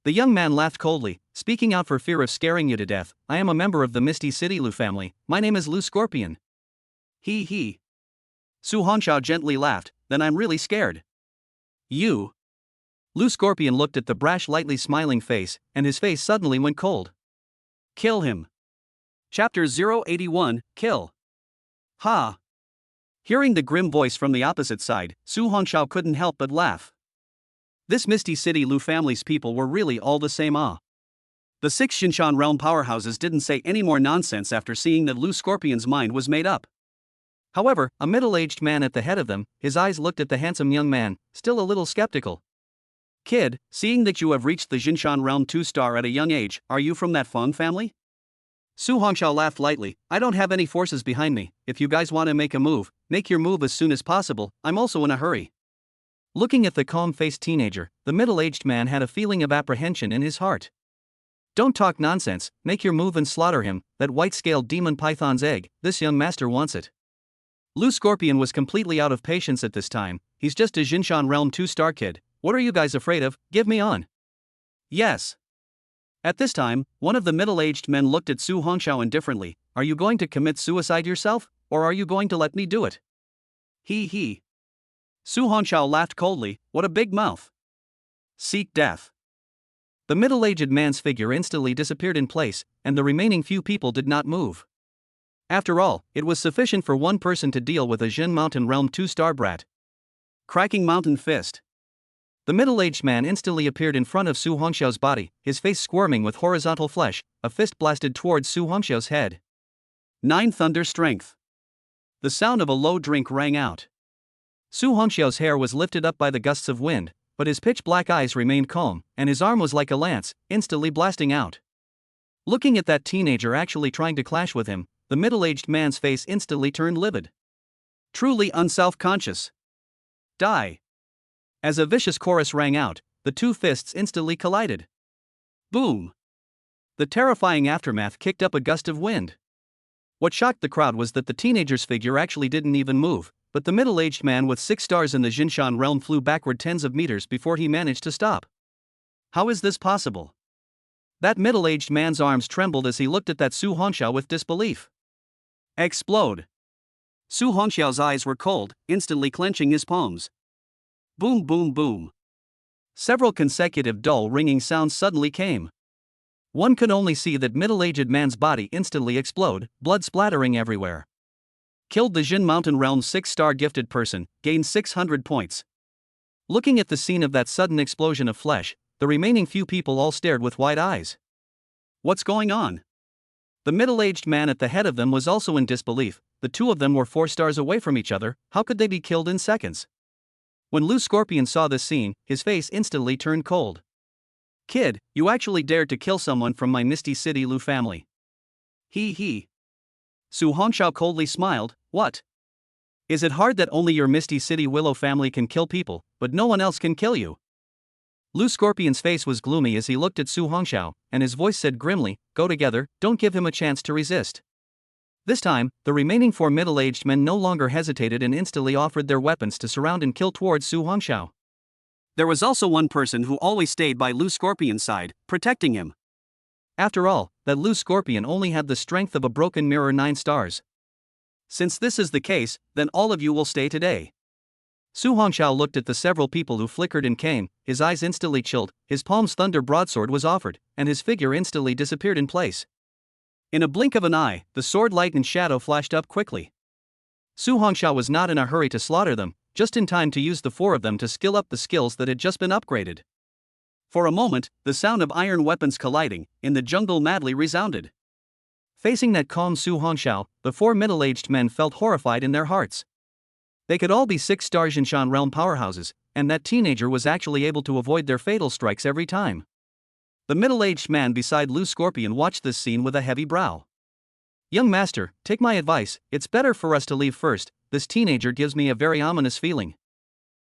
The young man laughed coldly, speaking out for fear of scaring you to death. I am a member of the Misty City Lu family, my name is Lu Scorpion. He. Su Hongxiao gently laughed, then I'm really scared. You. Lu Scorpion looked at the brash lightly smiling face, and his face suddenly went cold. Kill him. Chapter 081, Kill. Ha. Hearing the grim voice from the opposite side, Su Hongxiao couldn't help but laugh. This Misty City Lu family's people were really all the same, ah. The 6 Xinshan realm powerhouses didn't say any more nonsense after seeing that Lu Scorpion's mind was made up. However, a middle-aged man at the head of them, his eyes looked at the handsome young man, still a little skeptical. Kid, seeing that you have reached the Xinshan realm 2-star at a young age, are you from that Feng family? Su Hongxiao laughed lightly. I don't have any forces behind me. If you guys want to make a move, make your move as soon as possible. I'm also in a hurry. Looking at the calm-faced teenager, the middle-aged man had a feeling of apprehension in his heart. Don't talk nonsense, make your move and slaughter him, that white-scaled demon python's egg, this young master wants it. Lu Scorpion was completely out of patience at this time, he's just a Xinshan realm 2-star kid, what are you guys afraid of, give me on. Yes. At this time, one of the middle-aged men looked at Su Hongxiao indifferently. Are you going to commit suicide yourself, or are you going to let me do it? He. Su Hongxiao laughed coldly, what a big mouth. Seek death. The middle-aged man's figure instantly disappeared in place, and the remaining few people did not move. After all, it was sufficient for one person to deal with a Jin Mountain Realm 2-star brat. Cracking Mountain Fist. The middle-aged man instantly appeared in front of Su Hongxiao's body, his face squirming with horizontal flesh, a fist blasted towards Su Hongxiao's head. 9 Thunder Strength. The sound of a low drink rang out. Su Hongxiao's hair was lifted up by the gusts of wind, but his pitch-black eyes remained calm, and his arm was like a lance, instantly blasting out. Looking at that teenager actually trying to clash with him, the middle-aged man's face instantly turned livid. Truly unself-conscious. Die. As a vicious chorus rang out, the two fists instantly collided. Boom. The terrifying aftermath kicked up a gust of wind. What shocked the crowd was that the teenager's figure actually didn't even move, but the middle-aged man with 6 stars in the Xinshan realm flew backward tens of meters before he managed to stop. How is this possible? That middle-aged man's arms trembled as he looked at that Su Hongxiao with disbelief. Explode. Su Hongxiao's eyes were cold, instantly clenching his palms. Boom boom boom. Several consecutive dull ringing sounds suddenly came. One could only see that middle-aged man's body instantly explode, blood splattering everywhere. Killed the Jin Mountain Realm's 6-star gifted person, gained 600 points. Looking at the scene of that sudden explosion of flesh, the remaining few people all stared with wide eyes. What's going on? The middle-aged man at the head of them was also in disbelief. The two of them were 4 stars away from each other, how could they be killed in seconds? When Lu Scorpion saw this scene, his face instantly turned cold. Kid, you actually dared to kill someone from my Misty City Lu family. He. Su Hongxiao coldly smiled, what? Is it hard that only your Misty City Willow family can kill people, but no one else can kill you? Lu Scorpion's face was gloomy as he looked at Su Hongxiao, and his voice said grimly, go together, don't give him a chance to resist. This time, the remaining 4 middle-aged men no longer hesitated and instantly offered their weapons to surround and kill towards Su Hongxiao. There was also one person who always stayed by Lu Scorpion's side, protecting him. After all, that Lu Scorpion only had the strength of a broken mirror 9 stars. Since this is the case, then all of you will stay today. Su Hongxiao looked at the several people who flickered and came, his eyes instantly chilled, his palm's thunder broadsword was offered, and his figure instantly disappeared in place. In a blink of an eye, the sword light and shadow flashed up quickly. Su Hongxiao was not in a hurry to slaughter them, just in time to use the four of them to skill up the skills that had just been upgraded. For a moment, the sound of iron weapons colliding in the jungle madly resounded. Facing that calm Su Hongxiao, the four middle-aged men felt horrified in their hearts. They could all be 6-star Jinshan realm powerhouses, and that teenager was actually able to avoid their fatal strikes every time. The middle-aged man beside Lu Scorpion watched this scene with a heavy brow. "Young master, take my advice, it's better for us to leave first, this teenager gives me a very ominous feeling."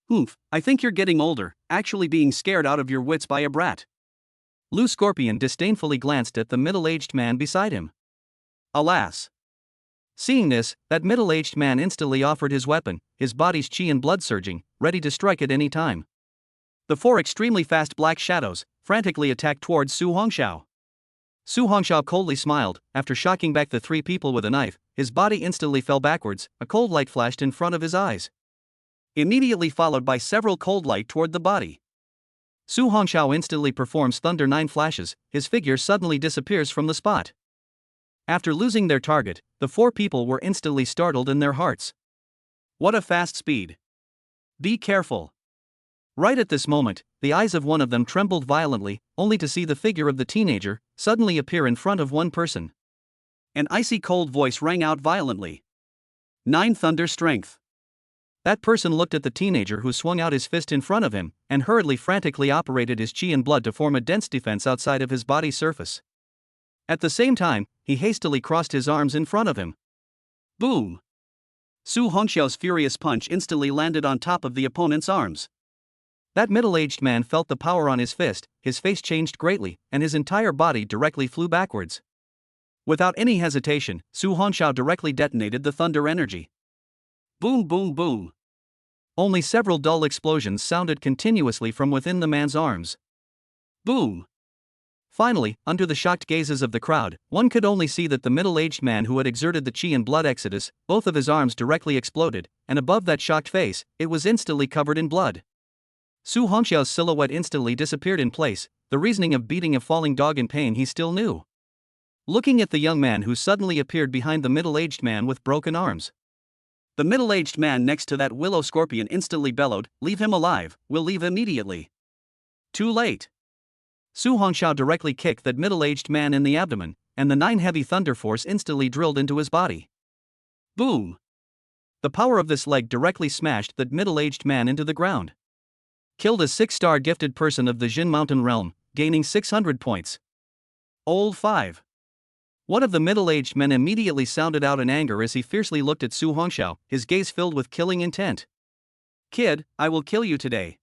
"Humph, I think you're getting older, actually being scared out of your wits by a brat." Lu Scorpion disdainfully glanced at the middle-aged man beside him. Alas! Seeing this, that middle-aged man instantly offered his weapon, his body's chi and blood surging, ready to strike at any time. The four extremely fast black shadows frantically attacked towards Su Hongxiao. Su Hongxiao coldly smiled. After shocking back the three people with a knife, his body instantly fell backwards, a cold light flashed in front of his eyes. Immediately followed by several cold light toward the body. Su Hongxiao instantly performs Thunder 9 flashes, his figure suddenly disappears from the spot. After losing their target, the four people were instantly startled in their hearts. What a fast speed! Be careful! Right at this moment, the eyes of one of them trembled violently, only to see the figure of the teenager suddenly appear in front of one person. An icy cold voice rang out violently. 9 Thunder Strength. That person looked at the teenager who swung out his fist in front of him, and hurriedly frantically operated his chi and blood to form a dense defense outside of his body's surface. At the same time, he hastily crossed his arms in front of him. Boom! Su Hongxiao's furious punch instantly landed on top of the opponent's arms. That middle-aged man felt the power on his fist, his face changed greatly, and his entire body directly flew backwards. Without any hesitation, Su Hongxiao directly detonated the thunder energy. Boom boom boom. Only several dull explosions sounded continuously from within the man's arms. Boom. Finally, under the shocked gazes of the crowd, one could only see that the middle-aged man who had exerted the chi and blood exodus, both of his arms directly exploded, and above that shocked face, it was instantly covered in blood. Su Hongxiao's silhouette instantly disappeared in place, the reasoning of beating a falling dog in pain he still knew. Looking at the young man who suddenly appeared behind the middle-aged man with broken arms. The middle-aged man next to that willow scorpion instantly bellowed, "Leave him alive, we'll leave immediately." Too late. Su Hongxiao directly kicked that middle-aged man in the abdomen, and the 9 heavy thunder force instantly drilled into his body. Boom! The power of this leg directly smashed that middle-aged man into the ground. Killed a 6-star gifted person of the Jin Mountain realm, gaining 600 points. Old 5. One of the middle-aged men immediately sounded out in anger as he fiercely looked at Su Hongxiao, his gaze filled with killing intent. "Kid, I will kill you today."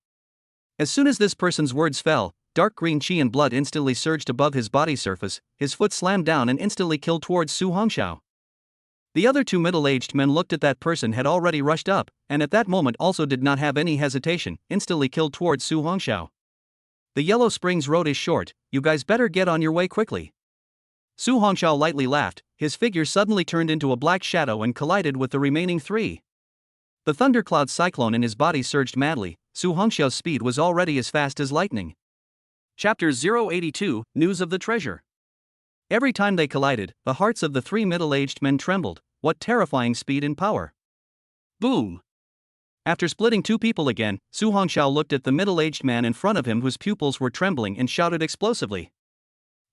As soon as this person's words fell, dark green chi and blood instantly surged above his body surface, his foot slammed down and instantly killed towards Su Hongxiao. The other two middle-aged men looked at that person had already rushed up, and at that moment also did not have any hesitation, instantly killed towards Su Hongxiao. "The Yellow Springs road is short, you guys better get on your way quickly." Su Hongxiao lightly laughed, his figure suddenly turned into a black shadow and collided with the remaining 3. The thundercloud cyclone in his body surged madly, Su Hongxiao's speed was already as fast as lightning. Chapter 082, News of the Treasure. Every time they collided, the hearts of the 3 middle-aged men trembled. What terrifying speed and power! Boom! After splitting 2 people again, Su Hongxiao looked at the middle-aged man in front of him whose pupils were trembling and shouted explosively.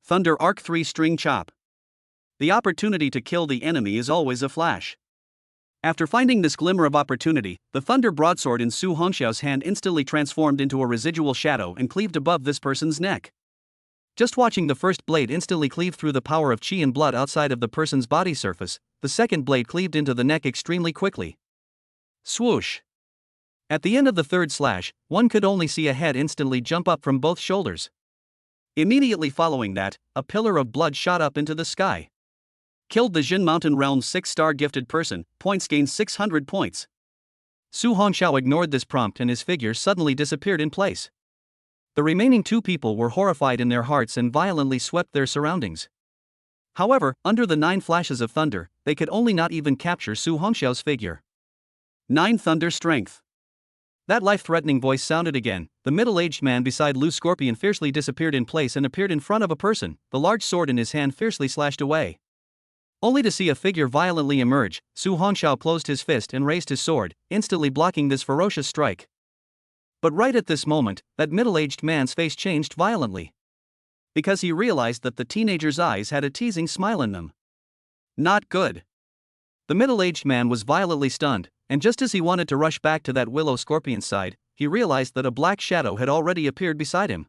Thunder Arc 3 String Chop. The opportunity to kill the enemy is always a flash. After finding this glimmer of opportunity, the thunder broadsword in Su Hongxiao's hand instantly transformed into a residual shadow and cleaved above this person's neck. Just watching the first blade instantly cleave through the power of chi and blood outside of the person's body surface, the second blade cleaved into the neck extremely quickly. Swoosh! At the end of the third slash, one could only see a head instantly jump up from both shoulders. Immediately following that, a pillar of blood shot up into the sky. Killed the Jin Mountain Realm's 6-star gifted person, points gained 600 points. Su Hongxiao ignored this prompt and his figure suddenly disappeared in place. The remaining 2 people were horrified in their hearts and violently swept their surroundings. However, under the 9 flashes of thunder, they could only not even capture Su Hongxiao's figure. 9 Thunder Strength. That life-threatening voice sounded again. The middle-aged man beside Lu Scorpion fiercely disappeared in place and appeared in front of a person, the large sword in his hand fiercely slashed away. Only to see a figure violently emerge. Su Hongxiao closed his fist and raised his sword, instantly blocking this ferocious strike. But right at this moment, that middle-aged man's face changed violently. Because he realized that the teenager's eyes had a teasing smile in them. Not good. The middle-aged man was violently stunned, and just as he wanted to rush back to that willow scorpion's side, he realized that a black shadow had already appeared beside him.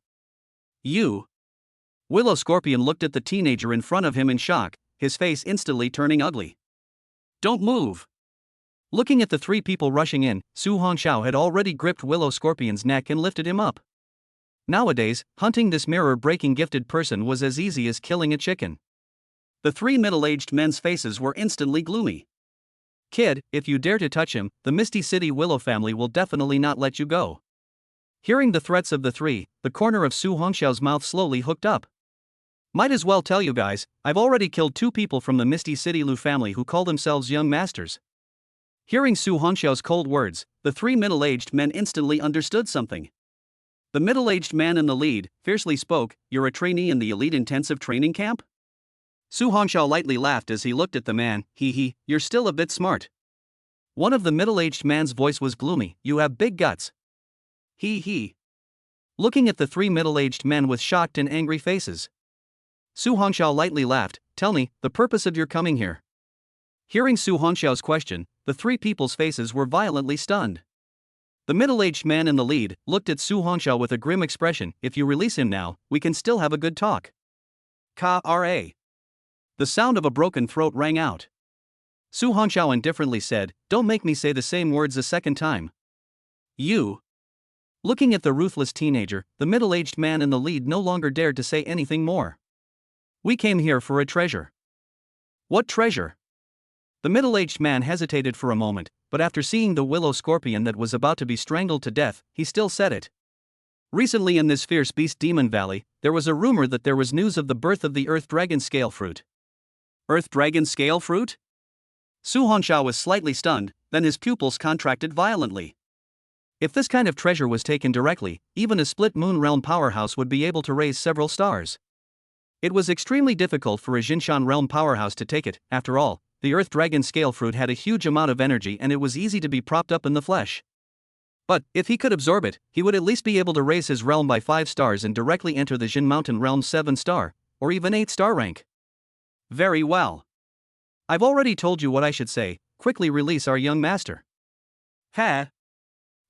You. Willow Scorpion looked at the teenager in front of him in shock, his face instantly turning ugly. Don't move. Looking at the three people rushing in, Su Hongxiao had already gripped Willow Scorpion's neck and lifted him up. Nowadays, hunting this mirror-breaking gifted person was as easy as killing a chicken. The three middle-aged men's faces were instantly gloomy. Kid, if you dare to touch him, the Misty City Willow family will definitely not let you go. Hearing the threats of the three, the corner of Su Hongxiao's mouth slowly hooked up. Might as well tell you guys, I've already killed 2 people from the Misty City Lu family who call themselves young masters. Hearing Su Hongxiao's cold words, the 3 middle-aged men instantly understood something. The middle-aged man in the lead fiercely spoke, "You're a trainee in the elite intensive training camp?" Su Hongxiao lightly laughed as he looked at the man. You're still a bit smart. One of the middle-aged man's voice was gloomy, "You have big guts." Looking at the 3 middle-aged men with shocked and angry faces, Su Hongxiao lightly laughed. "Tell me, the purpose of your coming here." Hearing Su Hongxiao's question, the 3 people's faces were violently stunned. The middle-aged man in the lead looked at Su Hongxiao with a grim expression. "If you release him now, we can still have a good talk." Kra. The sound of a broken throat rang out. Su Hongxiao indifferently said, "Don't make me say the same words a second time." You. Looking at the ruthless teenager, the middle-aged man in the lead no longer dared to say anything more. "We came here for a treasure." "What treasure?" The middle-aged man hesitated for a moment, but after seeing the willow scorpion that was about to be strangled to death, he still said it. Recently in this fierce beast demon valley, there was a rumor that there was news of the birth of the earth dragon scale fruit. Earth dragon scale fruit? Su Hongxiao was slightly stunned, then his pupils contracted violently. If this kind of treasure was taken directly, even a split moon realm powerhouse would be able to raise several stars. It was extremely difficult for a Jinshan realm powerhouse to take it. After all, the earth dragon scale fruit had a huge amount of energy and it was easy to be propped up in the flesh. But, if he could absorb it, he would at least be able to raise his realm by 5 stars and directly enter the Jin Mountain realm 7-star, or even 8-star rank. Very well. I've already told you what I should say. Quickly release our young master. Ha!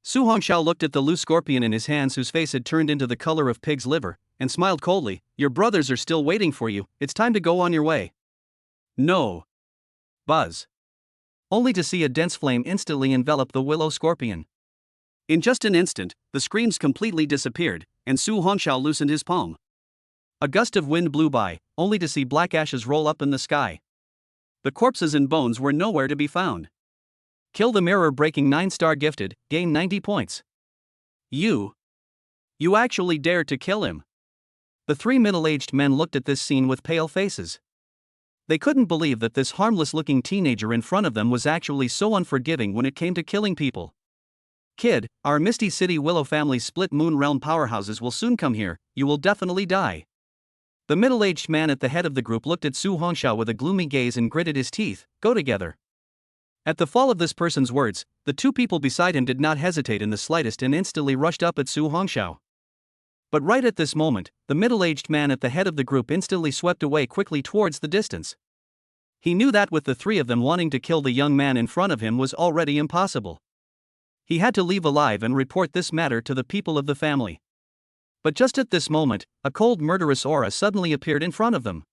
Su Hongxiao looked at the loose scorpion in his hands whose face had turned into the color of pig's liver, and smiled coldly. "Your brothers are still waiting for you, it's time to go on your way." No. Buzz. Only to see a dense flame instantly envelop the willow scorpion. In just an instant, the screams completely disappeared, and Su Hongxiao loosened his palm. A gust of wind blew by, only to see black ashes roll up in the sky. The corpses and bones were nowhere to be found. Kill the mirror-breaking 9-star gifted, gain 90 points. You actually dared to kill him. The 3 middle-aged men looked at this scene with pale faces. They couldn't believe that this harmless-looking teenager in front of them was actually so unforgiving when it came to killing people. "Kid, our Misty City Willow family's split moon realm powerhouses will soon come here, you will definitely die." The middle-aged man at the head of the group looked at Su Hongxiao with a gloomy gaze and gritted his teeth. "Go together." At the fall of this person's words, the 2 people beside him did not hesitate in the slightest and instantly rushed up at Su Hongxiao. But right at this moment, the middle-aged man at the head of the group instantly swept away quickly towards the distance. He knew that with the 3 of them wanting to kill the young man in front of him was already impossible. He had to leave alive and report this matter to the people of the family. But just at this moment, a cold murderous aura suddenly appeared in front of them.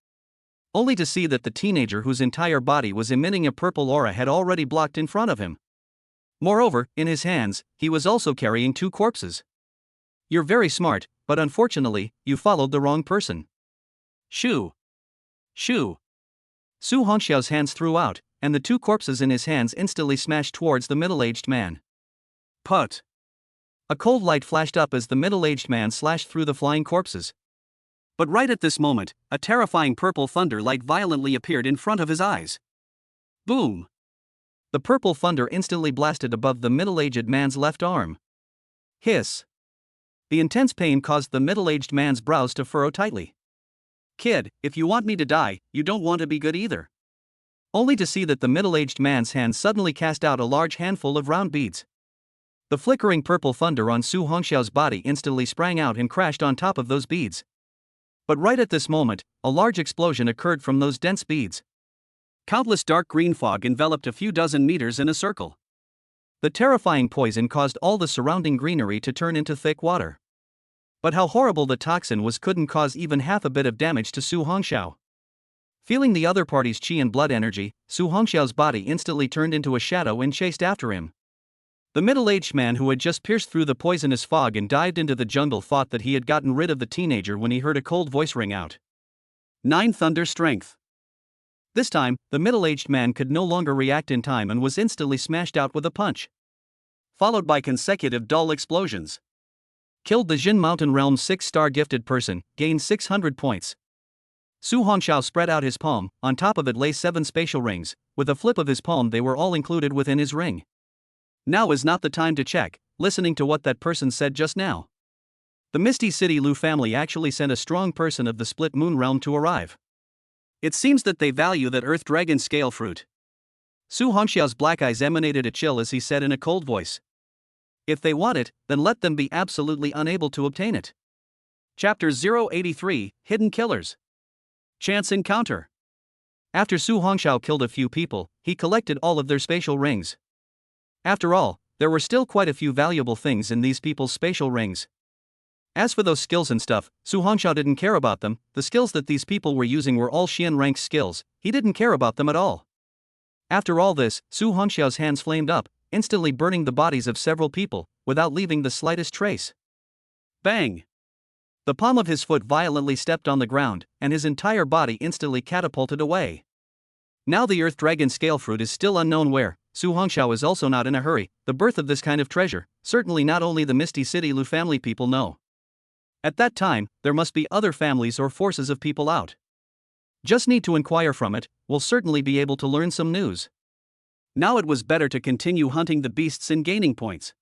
Only to see that the teenager whose entire body was emitting a purple aura had already blocked in front of him. Moreover, in his hands, he was also carrying 2 corpses. "You're very smart, but unfortunately, you followed the wrong person." Shoo! Su Hongxiao's hands threw out, and the 2 corpses in his hands instantly smashed towards the middle-aged man. Put! A cold light flashed up as the middle-aged man slashed through the flying corpses. But right at this moment, a terrifying purple thunder light violently appeared in front of his eyes. Boom! The purple thunder instantly blasted above the middle-aged man's left arm. Hiss! The intense pain caused the middle-aged man's brows to furrow tightly. "Kid, if you want me to die, you don't want to be good either." only to see that the middle-aged man's hand suddenly cast out a large handful of round beads. The flickering purple thunder on Su Hongxiao's body instantly sprang out and crashed on top of those beads. But right at this moment, a large explosion occurred from those dense beads. Countless dark green fog enveloped a few dozen meters in a circle. The terrifying poison caused all the surrounding greenery to turn into thick water. But how horrible the toxin was couldn't cause even half a bit of damage to Su Hongxiao. Feeling the other party's qi and blood energy, Su Hongxiao's body instantly turned into a shadow and chased after him. The middle-aged man who had just pierced through the poisonous fog and dived into the jungle thought that he had gotten rid of the teenager when he heard a cold voice ring out. 9 Thunder Strength. This time, the middle-aged man could no longer react in time and was instantly smashed out with a punch, followed by consecutive dull explosions. Killed the Jin Mountain Realm's 6-star gifted person, gained 600 points. Su Hongxiao spread out his palm, on top of it lay 7 spatial rings, with a flip of his palm they were all included within his ring. Now is not the time to check, listening to what that person said just now. The Misty City Lu family actually sent a strong person of the Split Moon Realm to arrive. It seems that they value that Earth Dragon scale fruit. Su Hongxiao's black eyes emanated a chill as he said in a cold voice. If they want it, then let them be absolutely unable to obtain it. Chapter 083, Hidden Killers. Chance Encounter. After Su Hongxiao killed a few people, he collected all of their spatial rings. After all, there were still quite a few valuable things in these people's spatial rings. As for those skills and stuff, Su Hongxiao didn't care about them. The skills that these people were using were all Xian rank skills, he didn't care about them at all. After all this, Su Hongxiao's hands flamed up, instantly burning the bodies of several people, without leaving the slightest trace. Bang! The palm of his foot violently stepped on the ground, and his entire body instantly catapulted away. Now the Earth Dragon scale fruit is still unknown where. Su Hongxiao is also not in a hurry. The birth of this kind of treasure, certainly not only the Misty City Lu family people know. At that time, there must be other families or forces of people out. Just need to inquire from it, we'll certainly be able to learn some news. Now it was better to continue hunting the beasts and gaining points.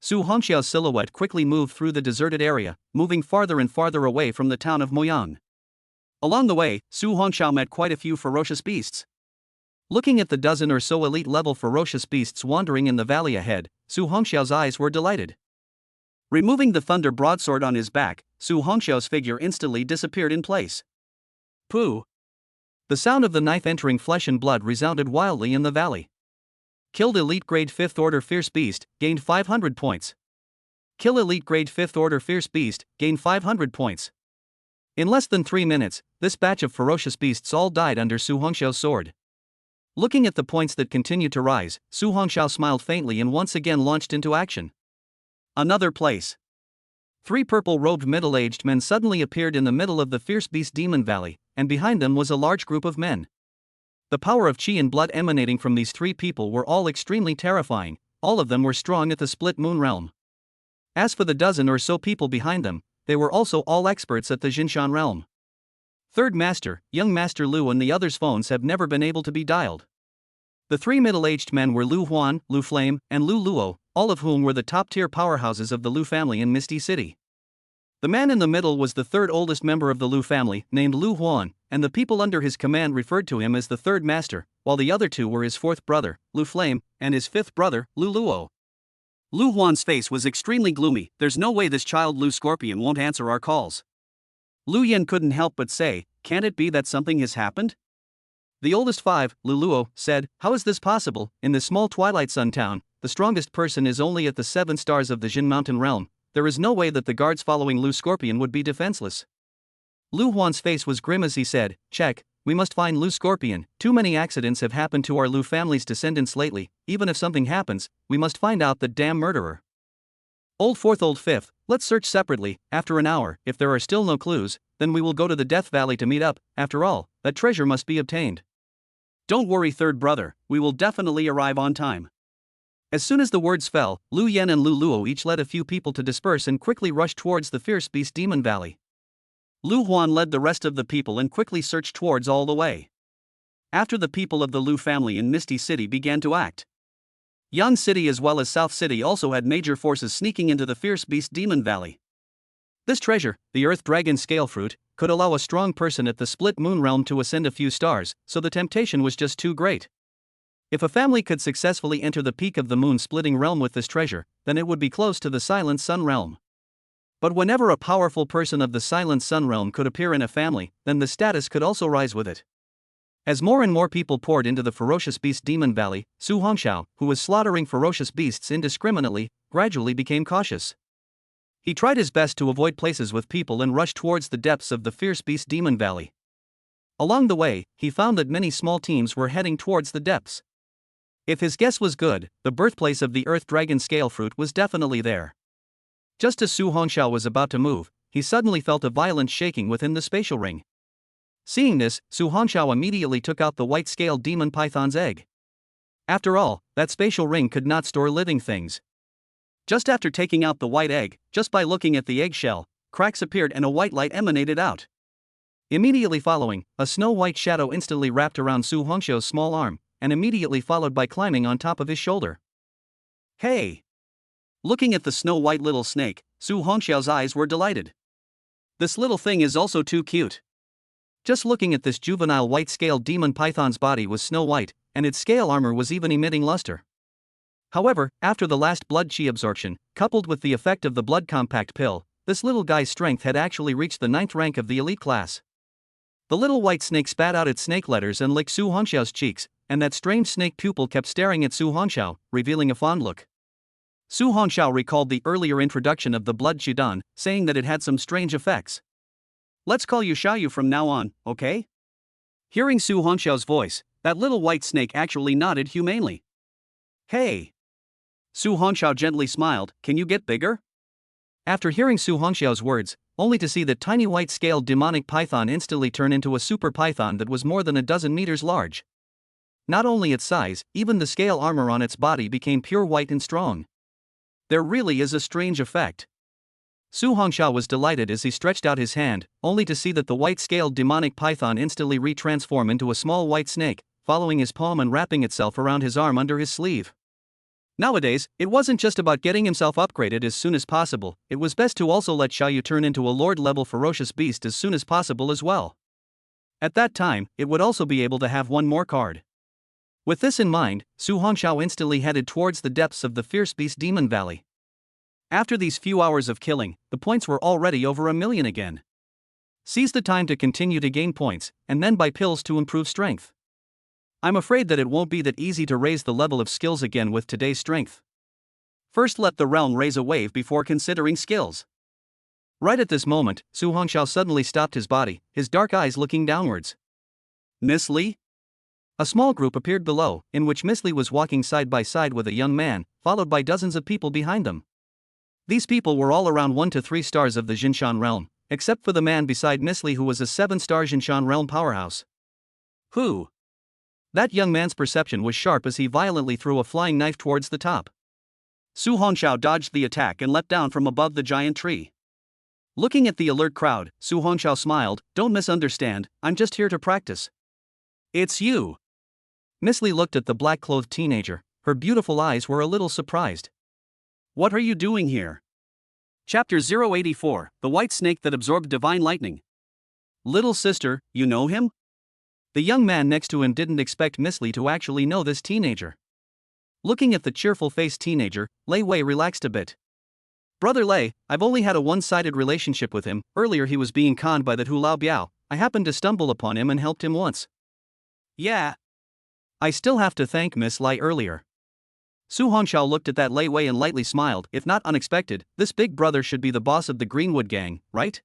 Su Hongxiao's silhouette quickly moved through the deserted area, moving farther and farther away from the town of Moyang. Along the way, Su Hongxiao met quite a few ferocious beasts. Looking at the dozen or so elite-level ferocious beasts wandering in the valley ahead, Su Hongxiao's eyes were delighted. Removing the thunder broadsword on his back, Su Hongxiao's figure instantly disappeared in place. Pooh! The sound of the knife entering flesh and blood resounded wildly in the valley. Killed Elite Grade 5th Order Fierce Beast, gained 500 points. Kill Elite Grade 5th Order Fierce Beast, gained 500 points. In less than 3 minutes, this batch of ferocious beasts all died under Su Hongxiao's sword. Looking at the points that continued to rise, Su Hongxiao smiled faintly and once again launched into action. Another place. 3 purple-robed middle-aged men suddenly appeared in the middle of the Fierce Beast Demon Valley, and behind them was a large group of men. The power of qi and blood emanating from these 3 people were all extremely terrifying. All of them were strong at the Split Moon Realm. As for the dozen or so people behind them, they were also all experts at the Jinshan Realm. Third Master, Young Master Lu and the others' phones have never been able to be dialed. The 3 middle-aged men were Lu Huan, Lu Flame, and Lu Luo, all of whom were the top-tier powerhouses of the Lu family in Misty City. The man in the middle was the 3rd oldest member of the Lu family, named Lu Huan, and the people under his command referred to him as the 3rd Master, while the other 2 were his 4th brother, Lu Flame, and his 5th brother, Lu Luo. Lu Huan's face was extremely gloomy. There's no way this child Lu Scorpion won't answer our calls. Lu Yen couldn't help but say, can't it be that something has happened? The oldest 5, Lu Luo, said, how is this possible? In this small Twilight Sun town, the strongest person is only at the 7 stars of the Jin Mountain Realm. There is no way that the guards following Lu Scorpion would be defenseless. Lu Huan's face was grim as he said, check, we must find Lu Scorpion. Too many accidents have happened to our Lu family's descendants lately. Even if something happens, we must find out the damn murderer. Old 4th, Old 5th, let's search separately. After an hour, if there are still no clues, then we will go to the Death Valley to meet up. After all, that treasure must be obtained. Don't worry, 3rd brother, we will definitely arrive on time. As soon as the words fell, Lu Yen and Lu Luo each led a few people to disperse and quickly rushed towards the Fierce Beast Demon Valley. Lu Huan led the rest of the people and quickly searched towards all the way. After the people of the Lu family in Misty City began to act. Yan City as well as South City also had major forces sneaking into the Fierce Beast Demon Valley. This treasure, the Earth Dragon scale fruit, could allow a strong person at the split moon realm to ascend a few stars, so the temptation was just too great. If a family could successfully enter the peak of the moon splitting realm with this treasure, then it would be close to the Silent Sun realm. But whenever a powerful person of the Silent Sun realm could appear in a family, then the status could also rise with it. As more and more people poured into the ferocious beast Demon Valley, Su Hongxiao, who was slaughtering ferocious beasts indiscriminately, gradually became cautious. He tried his best to avoid places with people and rushed towards the depths of the fierce beast Demon Valley. Along the way, he found that many small teams were heading towards the depths. If his guess was good, the birthplace of the Earth Dragon scale fruit was definitely there. Just as Su Hongxiao was about to move, he suddenly felt a violent shaking within the spatial ring. Seeing this, Su Hongxiao immediately took out the white-scaled demon python's egg. After all, that spatial ring could not store living things. Just after taking out the white egg, just by looking at the eggshell, cracks appeared and a white light emanated out. Immediately following, a snow-white shadow instantly wrapped around Su Hongxiao's small arm, and immediately followed by climbing on top of his shoulder. Hey! Looking at the snow-white little snake, Su Hongxiao's eyes were delighted. This little thing is also too cute. Just looking at this juvenile white-scaled demon python's body was snow-white, and its scale armor was even emitting luster. However, after the last blood chi absorption, coupled with the effect of the blood compact pill, this little guy's strength had actually reached the 9th rank of the elite class. The little white snake spat out its snake letters and licked Su Hongxiao's cheeks, and that strange snake pupil kept staring at Su Hongxiao, revealing a fond look. Su Hongxiao recalled the earlier introduction of the blood Chidan, saying that it had some strange effects. Let's call you Xiaoyu from now on, okay? Hearing Su Hongxiao's voice, that little white snake actually nodded humanely. Hey! Su Hongxiao gently smiled, can you get bigger? After hearing Su Hongxiao's words, only to see the tiny white-scaled demonic python instantly turn into a super python that was more than a dozen meters large. Not only its size, even the scale armor on its body became pure white and strong. There really is a strange effect. Su Hongxiao was delighted as he stretched out his hand, only to see that the white-scaled demonic python instantly retransform into a small white snake, following his palm and wrapping itself around his arm under his sleeve. Nowadays, it wasn't just about getting himself upgraded as soon as possible, it was best to also let Xiaoyu turn into a lord-level ferocious beast as soon as possible as well. At that time, it would also be able to have one more card. With this in mind, Su Hongxiao instantly headed towards the depths of the fierce beast Demon Valley. After these few hours of killing, the points were already over 1,000,000 again. Seize the time to continue to gain points, and then buy pills to improve strength. I'm afraid that it won't be that easy to raise the level of skills again with today's strength. First let the realm raise a wave before considering skills. Right at this moment, Su Hongxiao suddenly stopped his body, his dark eyes looking downwards. Miss Li? A small group appeared below, in which Miss Li was walking side by side with a young man, followed by dozens of people behind them. These people were all around 1 to 3 stars of the Jinshan realm, except for the man beside Miss Li who was a 7-star Jinshan realm powerhouse. Who? That young man's perception was sharp as he violently threw a flying knife towards the top. Su Hongxiao dodged the attack and leapt down from above the giant tree. Looking at the alert crowd, Su Hongxiao smiled, don't misunderstand, I'm just here to practice. It's you. Miss Li looked at the black-clothed teenager, her beautiful eyes were a little surprised. What are you doing here? Chapter 084, The White Snake That Absorbed Divine Lightning. Little sister, you know him? The young man next to him didn't expect Miss Li to actually know this teenager. Looking at the cheerful-faced teenager, Lei Wei relaxed a bit. Brother Lei, I've only had a one-sided relationship with him, earlier he was being conned by that Hu Lao Biao, I happened to stumble upon him and helped him once. Yeah. I still have to thank Miss Lai earlier. Su Hongxiao looked at that Lei Wei and lightly smiled, if not unexpected, this big brother should be the boss of the Greenwood gang, right?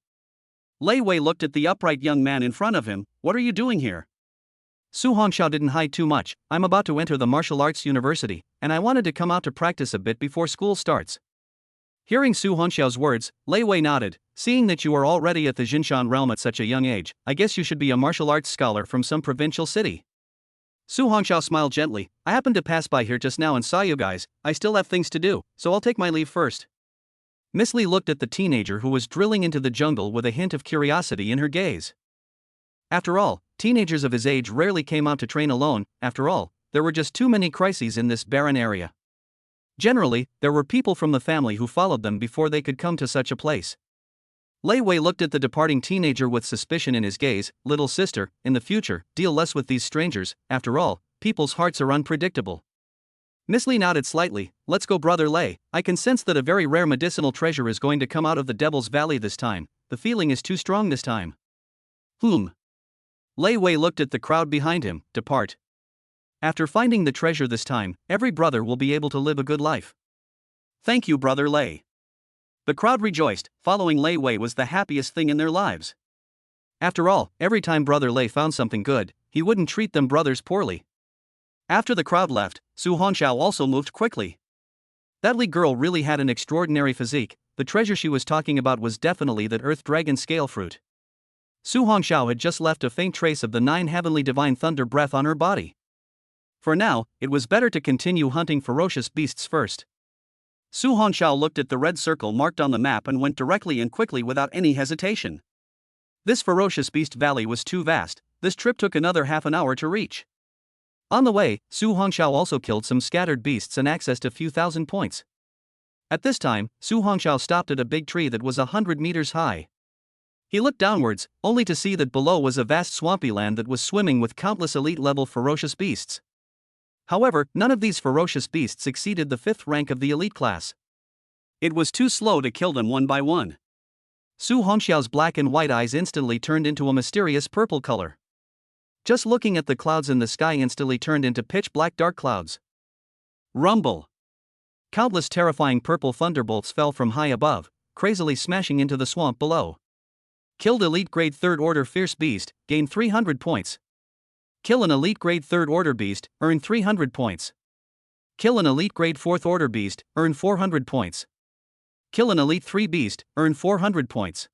Lei Wei looked at the upright young man in front of him, what are you doing here? Su Hongxiao didn't hide too much, I'm about to enter the martial arts university, and I wanted to come out to practice a bit before school starts. Hearing Su Hongxiao's words, Lei Wei nodded, seeing that you are already at the Jinshan realm at such a young age, I guess you should be a martial arts scholar from some provincial city. Su Hongxiao smiled gently, I happened to pass by here just now and saw you guys, I still have things to do, so I'll take my leave first. Miss Li looked at the teenager who was drilling into the jungle with a hint of curiosity in her gaze. After all, teenagers of his age rarely came out to train alone, after all, there were just too many crises in this barren area. Generally, there were people from the family who followed them before they could come to such a place. Lei Wei looked at the departing teenager with suspicion in his gaze. Little sister, in the future, deal less with these strangers. After all, people's hearts are unpredictable. Miss Li nodded slightly. Let's go, brother Lei. I can sense that a very rare medicinal treasure is going to come out of the Devil's Valley this time. The feeling is too strong this time. Lei Wei looked at the crowd behind him. Depart. After finding the treasure this time, every brother will be able to live a good life. Thank you, brother Lei. The crowd rejoiced. Following Lei Wei was the happiest thing in their lives. After all, every time brother Lei found something good, he wouldn't treat them brothers poorly. After the crowd left, Su Hongxiao also moved quickly. That Li girl really had an extraordinary physique. The treasure she was talking about was definitely that Earth Dragon scale fruit. Su Hongxiao had just left a faint trace of the 9 heavenly divine thunder breath on her body. For now, it was better to continue hunting ferocious beasts first. Su Hongxiao looked at the red circle marked on the map and went directly and quickly without any hesitation. This ferocious beast valley was too vast. This trip took another half an hour to reach. On the way, Su Hongxiao also killed some scattered beasts and accessed a few thousand points. At this time, Su Hongxiao stopped at a big tree that was 100 meters high. He looked downwards, only to see that below was a vast swampy land that was swimming with countless elite-level ferocious beasts. However, none of these ferocious beasts exceeded the 5th rank of the elite class. It was too slow to kill them one by one. Su Hongxiao's black and white eyes instantly turned into a mysterious purple color. Just looking at the clouds in the sky instantly turned into pitch-black dark clouds. Rumble! Countless terrifying purple thunderbolts fell from high above, crazily smashing into the swamp below. Killed elite grade 3rd order fierce beast, gained 300 points. Kill an elite grade 3rd order beast, earn 300 points. Kill an elite grade 4th order beast, earn 400 points. Kill an elite 3 beast, earn 400 points.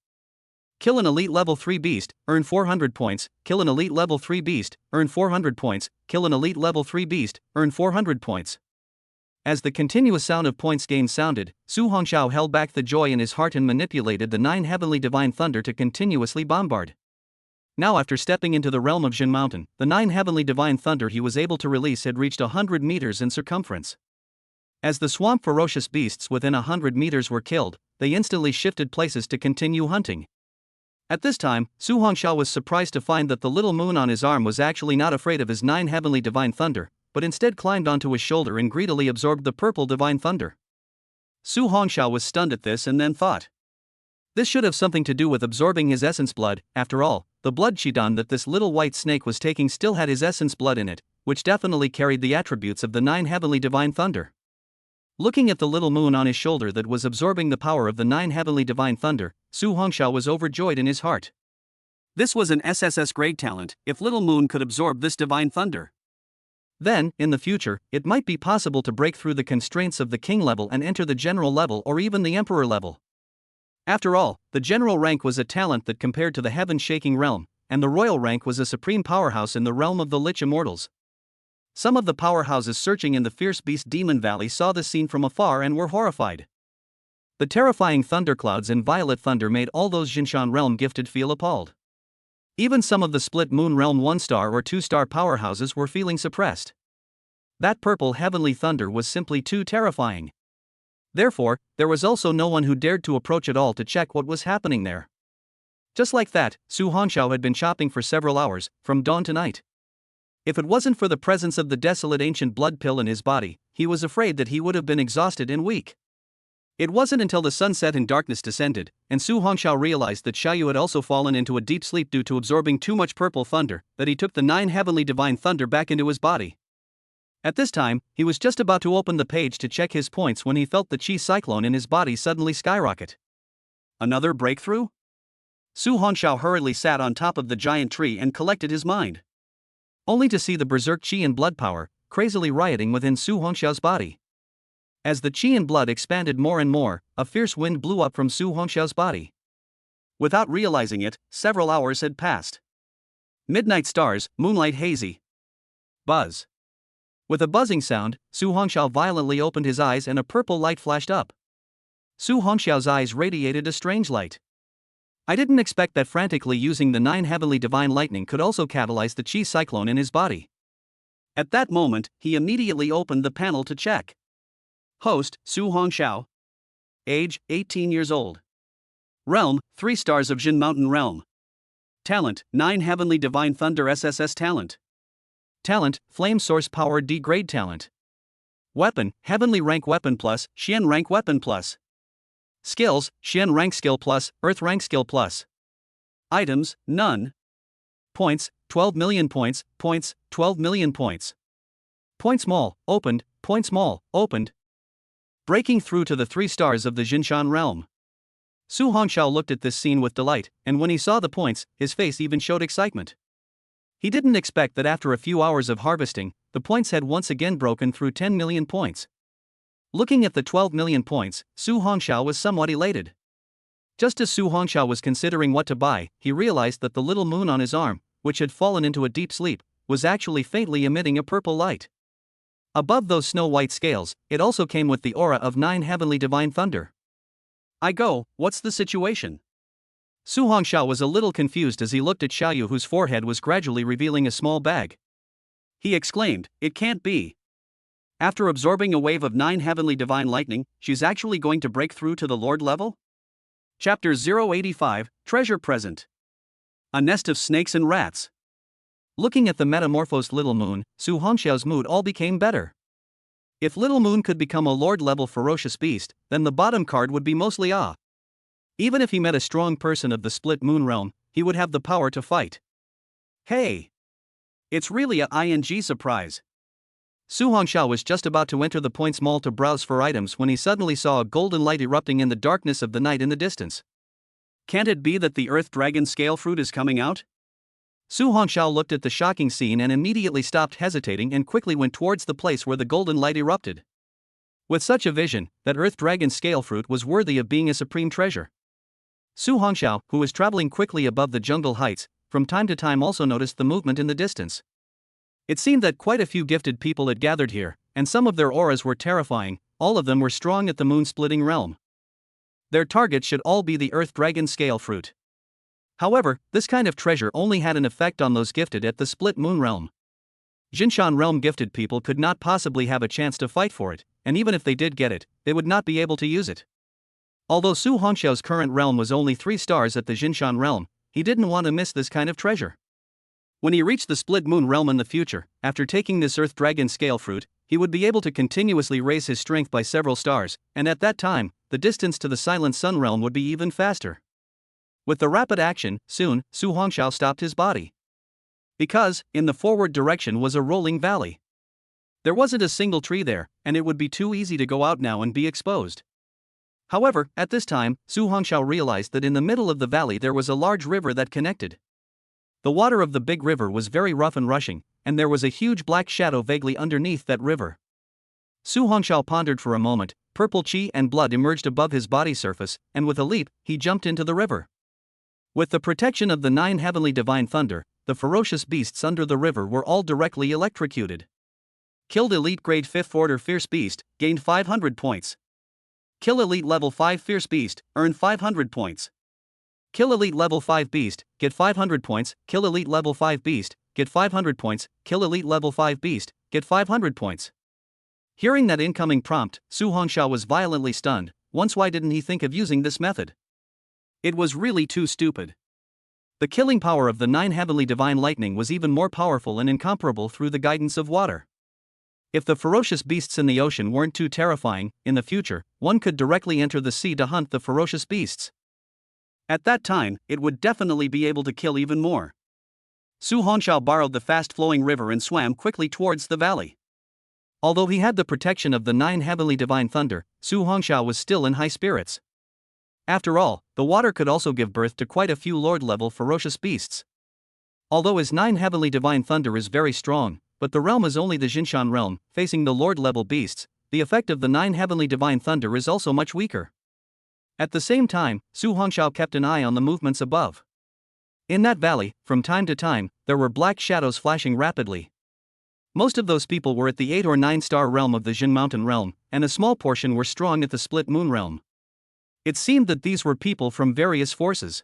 Kill an elite level 3 beast, earn 400 points. Kill an elite level 3 beast, earn 400 points. Kill an elite level 3 beast, earn 400 points. As the continuous sound of points gained sounded, Su Hongxiao held back the joy in his heart and manipulated the 9 heavenly divine thunder to continuously bombard. Now, after stepping into the realm of Jin Mountain, the 9 heavenly divine thunder he was able to release had reached 100 meters in circumference. As the swamp ferocious beasts within 100 meters were killed, they instantly shifted places to continue hunting. At this time, Su Hongxiao was surprised to find that the little moon on his arm was actually not afraid of his 9 heavenly divine thunder, but instead climbed onto his shoulder and greedily absorbed the purple divine thunder. Su Hongxiao was stunned at this and then thought. This should have something to do with absorbing his essence blood. After all, the blood Qidong that this little white snake was taking still had his essence blood in it, which definitely carried the attributes of the 9 heavenly divine thunder. Looking at the little moon on his shoulder that was absorbing the power of the 9 heavenly divine thunder, Su Hongxiao was overjoyed in his heart. This was an SSS-Grade talent. If little moon could absorb this divine thunder, then, in the future, it might be possible to break through the constraints of the king level and enter the general level or even the emperor level. After all, the general rank was a talent that compared to the heaven-shaking realm, and the royal rank was a supreme powerhouse in the realm of the Lich Immortals. Some of the powerhouses searching in the fierce beast Demon Valley saw this scene from afar and were horrified. The terrifying thunderclouds and violet thunder made all those Jinshan realm gifted feel appalled. Even some of the split moon realm 1-star or 2-star powerhouses were feeling suppressed. That purple heavenly thunder was simply too terrifying. Therefore, there was also no one who dared to approach at all to check what was happening there. Just like that, Su Hongxiao had been chopping for several hours, from dawn to night. If it wasn't for the presence of the desolate ancient blood pill in his body, he was afraid that he would have been exhausted and weak. It wasn't until the sun set and darkness descended, and Su Hongxiao realized that Xiaoyu had also fallen into a deep sleep due to absorbing too much purple thunder, that he took the 9 heavenly divine thunder back into his body. At this time, he was just about to open the page to check his points when he felt the chi cyclone in his body suddenly skyrocket. Another breakthrough? Su Hongxiao hurriedly sat on top of the giant tree and collected his mind. Only to see the berserk chi and blood power, crazily rioting within Su Hongxiao's body. As the chi and blood expanded more and more, a fierce wind blew up from Su Hongxiao's body. Without realizing it, several hours had passed. Midnight stars, moonlight hazy. Buzz. With a buzzing sound, Su Hongxiao violently opened his eyes and a purple light flashed up. Su Hongxiao's eyes radiated a strange light. I didn't expect that frantically using the 9 heavenly divine lightning could also catalyze the chi cyclone in his body. At that moment, he immediately opened the panel to check. Host, Su Hongxiao. Age, 18 years old. Realm, 3 stars of Jin Mountain Realm. Talent, 9 Heavenly Divine Thunder SSS Talent. Talent, Flame Source Power D-Grade Talent. Weapon, Heavenly Rank Weapon Plus, Xian Rank Weapon Plus. Skills, Xian Rank Skill Plus, Earth Rank Skill Plus. Items, none. Points, 12 million points, 12 million points. Points Mall, opened, Points Mall, opened. Breaking through to the 3 stars of the Jinshan realm. Su Hongxiao looked at this scene with delight, and when he saw the points, his face even showed excitement. He didn't expect that after a few hours of harvesting, the points had once again broken through 10 million points. Looking at the 12 million points, Su Hongxiao was somewhat elated. Just as Su Hongxiao was considering what to buy, he realized that the little moon on his arm, which had fallen into a deep sleep, was actually faintly emitting a purple light. Above those snow-white scales, it also came with the aura of 9 Heavenly Divine Thunder. What's the situation? Su Hongxiao was a little confused as he looked at Xiaoyu, whose forehead was gradually revealing a small bag. He exclaimed, "It can't be. After absorbing a wave of 9 Heavenly Divine Lightning, she's actually going to break through to the Lord level?" Chapter 085, Treasure Present. A Nest of Snakes and Rats. Looking at the metamorphosed Little Moon, Su Hongxiao's mood all became better. If Little Moon could become a Lord-level ferocious beast, then the bottom card would be mostly Ah. Even if he met a strong person of the Split Moon realm, he would have the power to fight. Hey! It's really a ing surprise. Su Hongxiao was just about to enter the Points Mall to browse for items when he suddenly saw a golden light erupting in the darkness of the night in the distance. Can't it be that the Earth Dragon Scale Fruit is coming out? Su Hongxiao looked at the shocking scene and immediately stopped hesitating and quickly went towards the place where the golden light erupted. With such a vision, that Earth Dragon Scale Fruit was worthy of being a supreme treasure. Su Hongxiao, who was traveling quickly above the jungle heights, from time to time also noticed the movement in the distance. It seemed that quite a few gifted people had gathered here, and some of their auras were terrifying. All of them were strong at the moon-splitting realm. Their target should all be the Earth Dragon Scale Fruit. However, this kind of treasure only had an effect on those gifted at the Split Moon realm. Jinshan realm gifted people could not possibly have a chance to fight for it, and even if they did get it, they would not be able to use it. Although Su Hongxiao's current realm was only 3 stars at the Jinshan realm, he didn't want to miss this kind of treasure. When he reached the Split Moon realm in the future, after taking this Earth Dragon Scale Fruit, he would be able to continuously raise his strength by several stars, and at that time, the distance to the Silent Sun realm would be even faster. With the rapid action, soon, Su Hongxiao stopped his body. Because, in the forward direction was a rolling valley. There wasn't a single tree there, and it would be too easy to go out now and be exposed. However, at this time, Su Hongxiao realized that in the middle of the valley there was a large river that connected. The water of the big river was very rough and rushing, and there was a huge black shadow vaguely underneath that river. Su Hongxiao pondered for a moment, purple qi and blood emerged above his body surface, and with a leap, he jumped into the river. With the protection of the 9 Heavenly Divine Thunder, the ferocious beasts under the river were all directly electrocuted. Killed Elite Grade 5th Order Fierce Beast, gained 500 points. Kill Elite Level 5 Fierce Beast, earn 500 points. Kill Elite Level 5 Beast, get 500 points. Kill Elite Level 5 Beast, get 500 points. Kill Elite Level 5 Beast, get 500 points. Hearing that incoming prompt, Su Hongxiao was violently stunned. Once, why didn't he think of using this method? It was really too stupid. The killing power of the 9 Heavenly Divine Lightning was even more powerful and incomparable through the guidance of water. If the ferocious beasts in the ocean weren't too terrifying, in the future, one could directly enter the sea to hunt the ferocious beasts. At that time, it would definitely be able to kill even more. Su Hongxiao borrowed the fast-flowing river and swam quickly towards the valley. Although he had the protection of the 9 Heavenly Divine Thunder, Su Hongxiao was still in high spirits. After all, the water could also give birth to quite a few Lord-level ferocious beasts. Although his 9 Heavenly Divine Thunder is very strong, but the realm is only the Jinshan realm, facing the Lord-level beasts, the effect of the 9 Heavenly Divine Thunder is also much weaker. At the same time, Su Hongxiao kept an eye on the movements above. In that valley, from time to time, there were black shadows flashing rapidly. Most of those people were at the 8 or 9 star realm of the Jin Mountain realm, and a small portion were strong at the Split Moon realm. It seemed that these were people from various forces.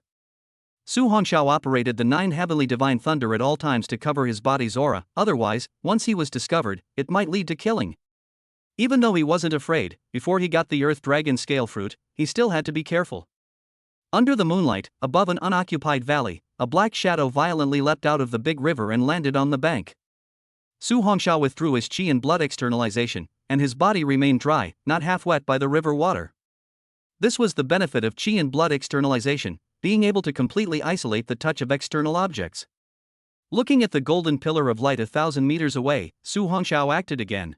Su Hongxiao operated the 9 Heavenly Divine Thunder at all times to cover his body's aura, otherwise, once he was discovered, it might lead to killing. Even though he wasn't afraid, before he got the Earth Dragon Scale Fruit, he still had to be careful. Under the moonlight, above an unoccupied valley, a black shadow violently leapt out of the big river and landed on the bank. Su Hongxiao withdrew his qi and blood externalization, and his body remained dry, not half wet by the river water. This was the benefit of qi and blood externalization, being able to completely isolate the touch of external objects. Looking at the golden pillar of light 1,000 meters away, Su Hongxiao acted again.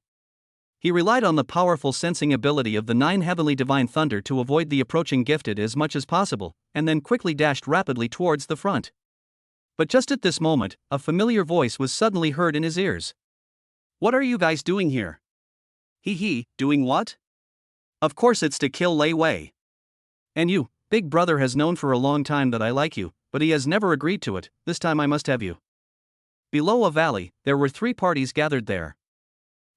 He relied on the powerful sensing ability of the 9 heavenly divine thunder to avoid the approaching gifted as much as possible, and then quickly dashed rapidly towards the front. But just at this moment, a familiar voice was suddenly heard in his ears. "What are you guys doing here?" Doing what? Of course it's to kill Lei Wei. And you, big brother has known for a long time that I like you, but he has never agreed to it. This time I must have you. Below a valley, there were 3 parties gathered there.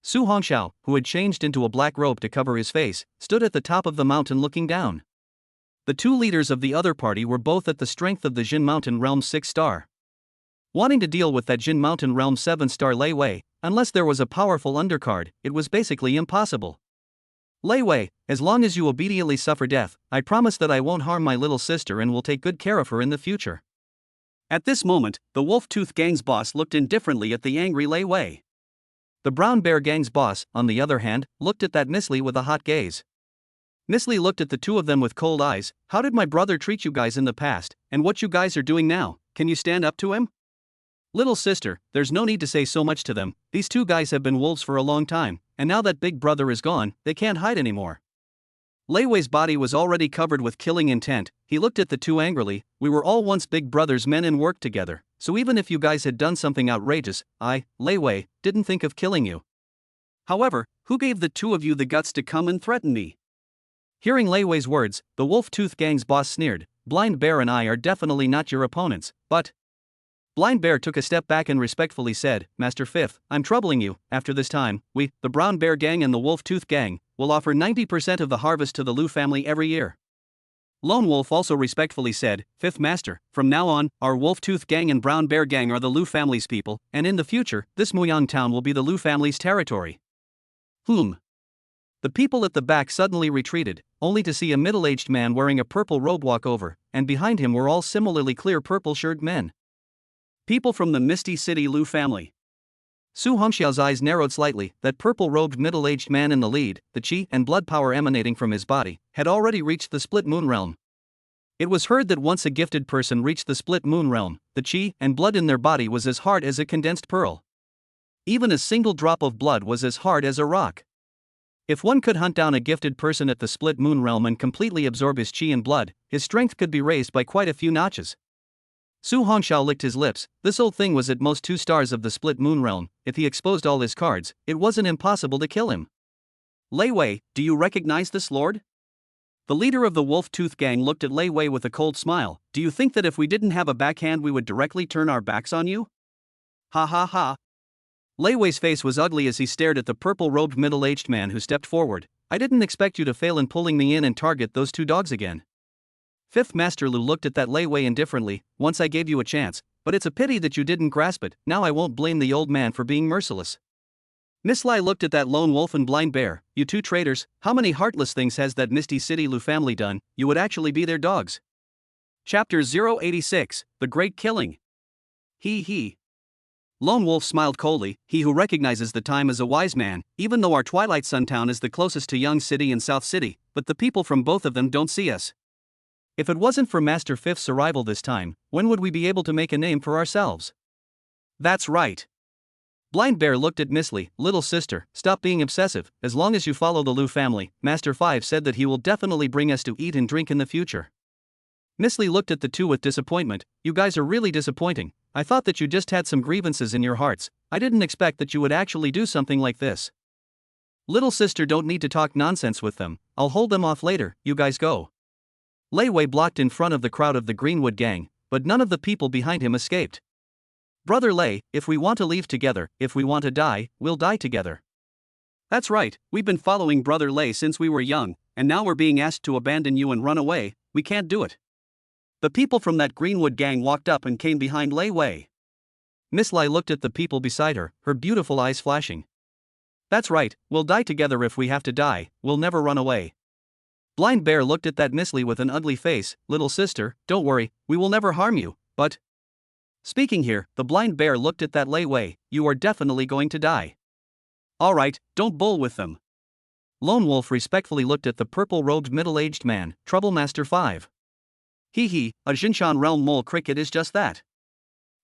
Su Hongxiao, who had changed into a black robe to cover his face, stood at the top of the mountain looking down. The 2 leaders of the other party were both at the strength of the Jin Mountain Realm 6-star. Wanting to deal with that Jin Mountain Realm 7-star Lei Wei, unless there was a powerful undercard, it was basically impossible. Lei Wei, as long as you obediently suffer death, I promise that I won't harm my little sister and will take good care of her in the future. At this moment, the Wolf Tooth Gang's boss looked indifferently at the angry Lei Wei. The Brown Bear Gang's boss, on the other hand, looked at that Miss Li with a hot gaze. Miss Li looked at the 2 of them with cold eyes. How did my brother treat you guys in the past, and what you guys are doing now? Can you stand up to him? Little sister, there's no need to say so much to them. These 2 guys have been wolves for a long time, and now that big brother is gone, they can't hide anymore. Lei Wei's body was already covered with killing intent. He looked at the 2 angrily. We were all once big brother's men and worked together, so even if you guys had done something outrageous, I, Lei Wei, didn't think of killing you. However, who gave the 2 of you the guts to come and threaten me? Hearing Lei Wei's words, the Wolf Tooth Gang's boss sneered. Blind Bear and I are definitely not your opponents, but... Blind Bear took a step back and respectfully said, Master Fifth, I'm troubling you. After this time, we, the Brown Bear Gang and the Wolf Tooth Gang, will offer 90% of the harvest to the Lu family every year. Lone Wolf also respectfully said, Fifth Master, from now on, our Wolf Tooth Gang and Brown Bear Gang are the Lu family's people, and in the future, this Muyang town will be the Lu family's territory. The people at the back suddenly retreated, only to see a middle-aged man wearing a purple robe walk over, and behind him were all similarly clear purple-shirted men. People from the Misty City Lu family. Su Hongxiao's eyes narrowed slightly. That purple-robed middle-aged man in the lead, the qi and blood power emanating from his body, had already reached the Split Moon Realm. It was heard that once a gifted person reached the Split Moon Realm, the qi and blood in their body was as hard as a condensed pearl. Even a single drop of blood was as hard as a rock. If one could hunt down a gifted person at the Split Moon Realm and completely absorb his qi and blood, his strength could be raised by quite a few notches. Su Hongxiao licked his lips. This old thing was at most 2 stars of the Split Moon Realm. If he exposed all his cards, it wasn't impossible to kill him. Lei Wei, do you recognize this lord? The leader of the Wolf Tooth Gang looked at Lei Wei with a cold smile. Do you think that if we didn't have a backhand we would directly turn our backs on you? Ha ha ha. Lei Wei's face was ugly as he stared at the purple-robed middle-aged man who stepped forward. I didn't expect you to fail in pulling me in and target those 2 dogs again. Fifth Master Lu looked at that Lei Wei indifferently. Once I gave you a chance, but it's a pity that you didn't grasp it. Now I won't blame the old man for being merciless. Miss Lai looked at that lone wolf and blind bear. You 2 traitors, how many heartless things has that Misty City Lu family done? You would actually be their dogs. Chapter 086, The Great Killing. Lone Wolf smiled coldly. He who recognizes the time is a wise man, even though our Twilight Sun town is the closest to Young City and South City, but the people from both of them don't see us. If it wasn't for Master Fifth's arrival this time, when would we be able to make a name for ourselves? That's right. Blind Bear looked at Miss Li. Little sister, stop being obsessive. As long as you follow the Lu family, Master Five said that he will definitely bring us to eat and drink in the future. Miss Li looked at the 2 with disappointment. You guys are really disappointing. I thought that you just had some grievances in your hearts. I didn't expect that you would actually do something like this. Little sister, don't need to talk nonsense with them. I'll hold them off later. You guys go. Lei Wei blocked in front of the crowd of the Greenwood Gang, but none of the people behind him escaped. Brother Lei, if we want to leave together, if we want to die, we'll die together. That's right, we've been following Brother Lei since we were young, and now we're being asked to abandon you and run away. We can't do it. The people from that Greenwood Gang walked up and came behind Lei Wei. Miss Lai looked at the people beside her, her beautiful eyes flashing. That's right, we'll die together if we have to die, we'll never run away. Blind Bear looked at that Miss Lee with an ugly face. Little sister, don't worry, we will never harm you, but. Speaking here, the Blind Bear looked at that Lei Wei. You are definitely going to die. Alright, don't bull with them. Lone Wolf respectfully looked at the purple-robed middle-aged man, Troublemaster 5. Hee hee, a Jinshan realm mole cricket is just that.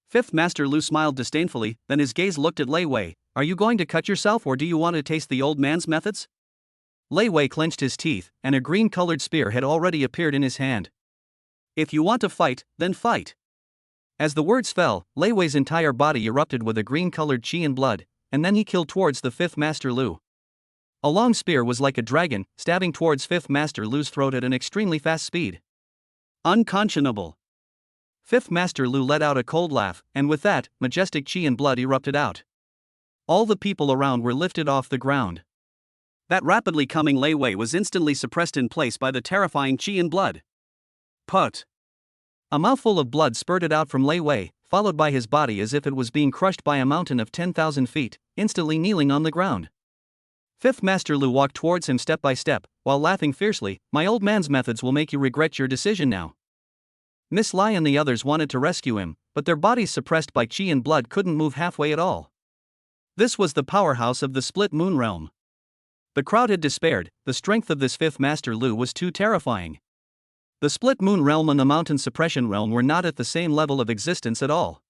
Fifth Master Lu smiled disdainfully, then his gaze looked at Lei Wei. Are you going to cut yourself or do you want to taste the old man's methods? Lei Wei clenched his teeth, and a green-colored spear had already appeared in his hand. If you want to fight, then fight. As the words fell, Lei Wei's entire body erupted with a green-colored chi and blood, and then he killed towards the Fifth Master Lu. A long spear was like a dragon, stabbing towards Fifth Master Lu's throat at an extremely fast speed. Unconscionable. Fifth Master Lu let out a cold laugh, and with that, majestic chi and blood erupted out. All the people around were lifted off the ground. That rapidly coming Lei Wei was instantly suppressed in place by the terrifying chi and blood. Put. A mouthful of blood spurted out from Lei Wei, followed by his body as if it was being crushed by a mountain of 10,000 feet, instantly kneeling on the ground. Fifth Master Lu walked towards him step by step, while laughing fiercely. My old man's methods will make you regret your decision now. Miss Lai and the others wanted to rescue him, but their bodies suppressed by chi and blood couldn't move halfway at all. This was the powerhouse of the Split Moon Realm. The crowd had despaired. The strength of this Fifth Master Lu was too terrifying. The Split Moon Realm and the Mountain Suppression Realm were not at the same level of existence at all.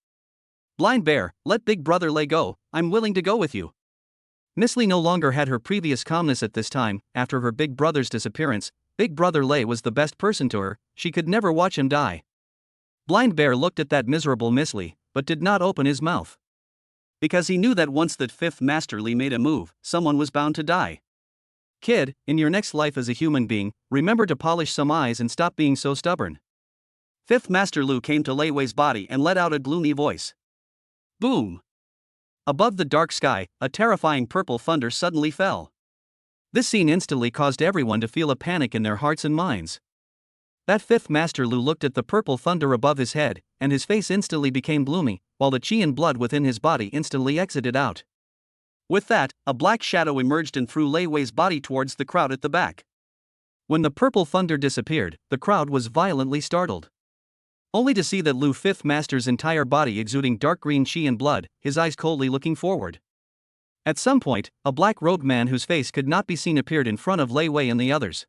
Blind Bear, let Big Brother Lei go, I'm willing to go with you. Miss Lee no longer had her previous calmness at this time. After her big brother's disappearance, Big Brother Lei was the best person to her. She could never watch him die. Blind Bear looked at that miserable Miss Lee, but did not open his mouth. Because he knew that once that Fifth Master Lee made a move, someone was bound to die. Kid, in your next life as a human being, remember to polish some eyes and stop being so stubborn. Fifth Master Lu came to Lei Wei's body and let out a gloomy voice. Boom! Above the dark sky, a terrifying purple thunder suddenly fell. This scene instantly caused everyone to feel a panic in their hearts and minds. That Fifth Master Lu looked at the purple thunder above his head, and his face instantly became gloomy, while the chi and blood within his body instantly exited out. With that, a black shadow emerged and threw Lei Wei's body towards the crowd at the back. When the purple thunder disappeared, the crowd was violently startled. Only to see that Lu Fifth Master's entire body exuding dark green chi and blood, his eyes coldly looking forward. At some point, a black-robed man whose face could not be seen appeared in front of Lei Wei and the others.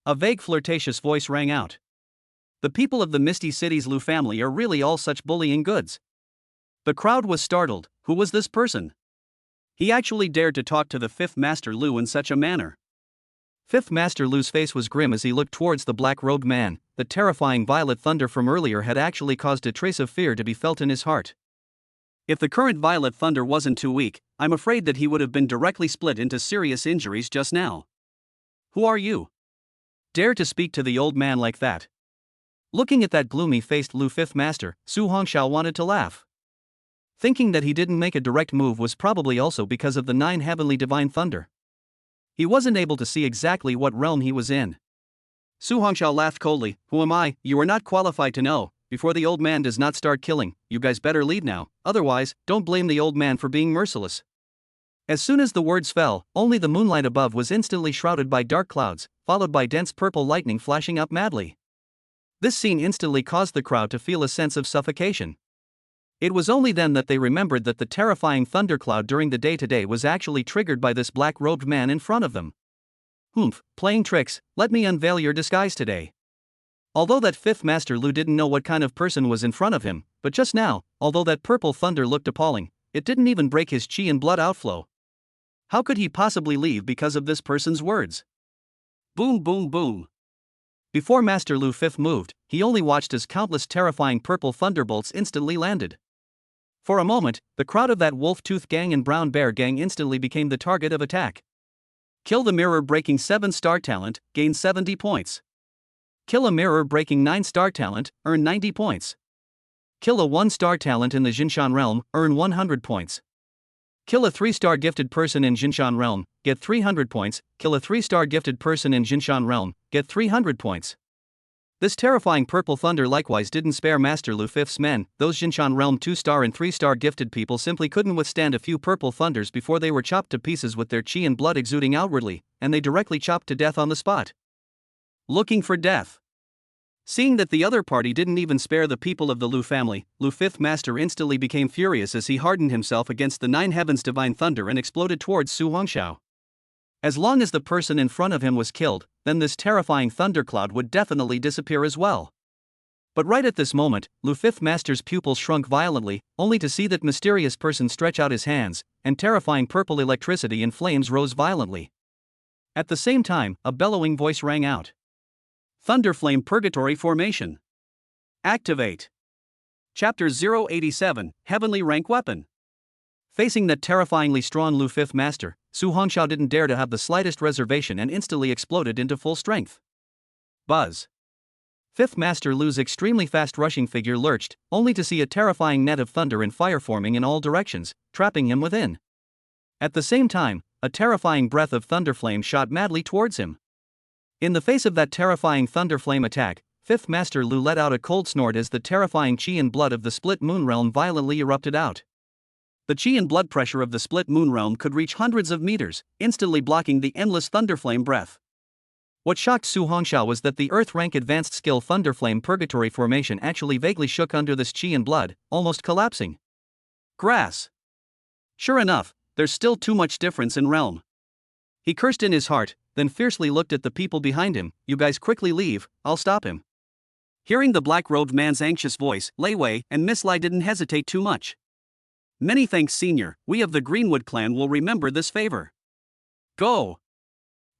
A vague flirtatious voice rang out. The people of the Misty City's Lu family are really all such bullying goods. The crowd was startled. Who was this person? He actually dared to talk to the Fifth Master Lu in such a manner. Fifth Master Lu's face was grim as he looked towards the black-robed man. The terrifying violet thunder from earlier had actually caused a trace of fear to be felt in his heart. If the current violet thunder wasn't too weak, I'm afraid that he would have been directly split into serious injuries just now. Who are you? Dare to speak to the old man like that? Looking at that gloomy-faced Lu Fifth Master, Su Hongxiao wanted to laugh. Thinking that he didn't make a direct move was probably also because of the 9 heavenly divine thunder. He wasn't able to see exactly what realm he was in. Su Hongxiao laughed coldly. Who am I? You are not qualified to know. Before the old man does not start killing, you guys better leave now, otherwise, don't blame the old man for being merciless. As soon as the words fell, only the moonlight above was instantly shrouded by dark clouds, followed by dense purple lightning flashing up madly. This scene instantly caused the crowd to feel a sense of suffocation. It was only then that they remembered that the terrifying thundercloud during the day today was actually triggered by this black-robed man in front of them. Humph, playing tricks, let me unveil your disguise today. Although that Fifth Master Lu didn't know what kind of person was in front of him, but just now, although that purple thunder looked appalling, it didn't even break his chi and blood outflow. How could he possibly leave because of this person's words? Boom boom boom. Before Master Lu Fifth moved, he only watched as countless terrifying purple thunderbolts instantly landed. For a moment, the crowd of that Wolf Tooth Gang and Brown Bear Gang instantly became the target of attack. Kill the mirror breaking 7-star talent, gain 70 points. Kill a mirror breaking 9-star talent, earn 90 points. Kill a 1-star talent in the Jinshan realm, earn 100 points. Kill a 3-star gifted person in Jinshan realm, get 300 points. Kill a 3-star gifted person in Jinshan realm, get 300 points. This terrifying purple thunder likewise didn't spare Master Lu Fifth's men. Those Jinshan realm 2-star and 3-star gifted people simply couldn't withstand a few purple thunders before they were chopped to pieces with their chi and blood exuding outwardly, and they directly chopped to death on the spot. looking for death. Seeing that the other party didn't even spare the people of the Lu family, Lu Fifth Master instantly became furious as he hardened himself against the Nine Heavens' divine thunder and exploded towards Su Hongxiao. As long as the person in front of him was killed, then this terrifying thundercloud would definitely disappear as well. But right at this moment, Lu Fifth Master's pupils shrunk violently, only to see that mysterious person stretch out his hands, and terrifying purple electricity and flames rose violently. At the same time, a bellowing voice rang out. Thunderflame Purgatory Formation. Activate. Chapter 087, Heavenly Rank Weapon. Facing that terrifyingly strong Lu Fifth Master, Su Hongxiao didn't dare to have the slightest reservation and instantly exploded into full strength. Buzz. Fifth Master Lu's extremely fast rushing figure lurched, only to see a terrifying net of thunder and fire forming in all directions, trapping him within. At the same time, a terrifying breath of thunderflame shot madly towards him. In the face of that terrifying thunderflame attack, Fifth Master Lu let out a cold snort as the terrifying chi and blood of the split moon realm violently erupted out. The chi and blood pressure of the split moon realm could reach hundreds of meters, instantly blocking the endless thunderflame breath. What shocked Su Hongxiao was that the Earth rank advanced skill Thunderflame Purgatory Formation actually vaguely shook under this chi and blood, almost collapsing. Grass. Sure enough, there's still too much difference in realm. He cursed in his heart, then fiercely looked at the people behind him. You guys quickly leave, I'll stop him. Hearing the black-robed man's anxious voice, Lei Wei and Miss Lai didn't hesitate too much. Many thanks, Senior, we of the Greenwood clan will remember this favor. Go!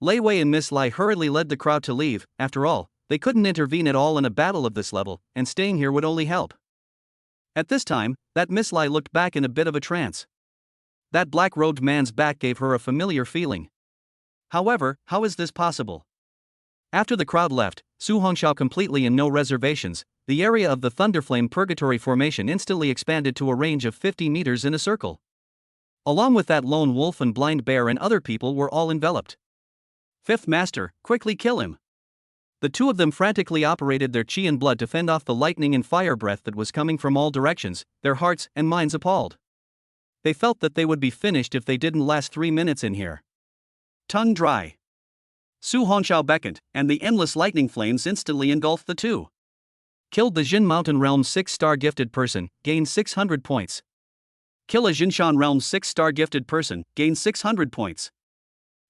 Lei Wei and Miss Lai hurriedly led the crowd to leave. After all, they couldn't intervene at all in a battle of this level, and staying here would only help. At this time, that Miss Lai looked back in a bit of a trance. That black-robed man's back gave her a familiar feeling. However, how is this possible? After the crowd left, Su Hongxiao completely and no reservations, the area of the Thunderflame Purgatory Formation instantly expanded to a range of 50 meters in a circle. Along with that lone wolf and blind bear and other people were all enveloped. Fifth Master, quickly kill him. The two of them frantically operated their chi and blood to fend off the lightning and fire breath that was coming from all directions, their hearts and minds appalled. They felt that they would be finished if they didn't last 3 minutes in here. Tongue dry. Su Hongxiao beckoned, and the endless lightning flames instantly engulfed the two. Killed the Jin Mountain Realm's 6-star gifted person, gained 600 points. Kill a Jinshan Realm's 6-star gifted person, gained 600 points.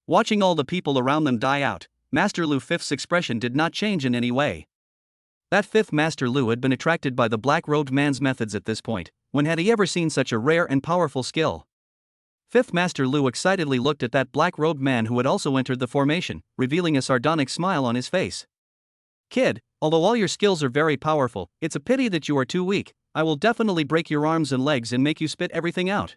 Watching all the people around them die out, Master Lu Fifth's expression did not change in any way. That Fifth Master Lu had been attracted by the black-robed man's methods at this point. When had he ever seen such a rare and powerful skill? Fifth Master Lu excitedly looked at that black-robed man who had also entered the formation, revealing a sardonic smile on his face. Kid, although all your skills are very powerful, it's a pity that you are too weak. I will definitely break your arms and legs and make you spit everything out.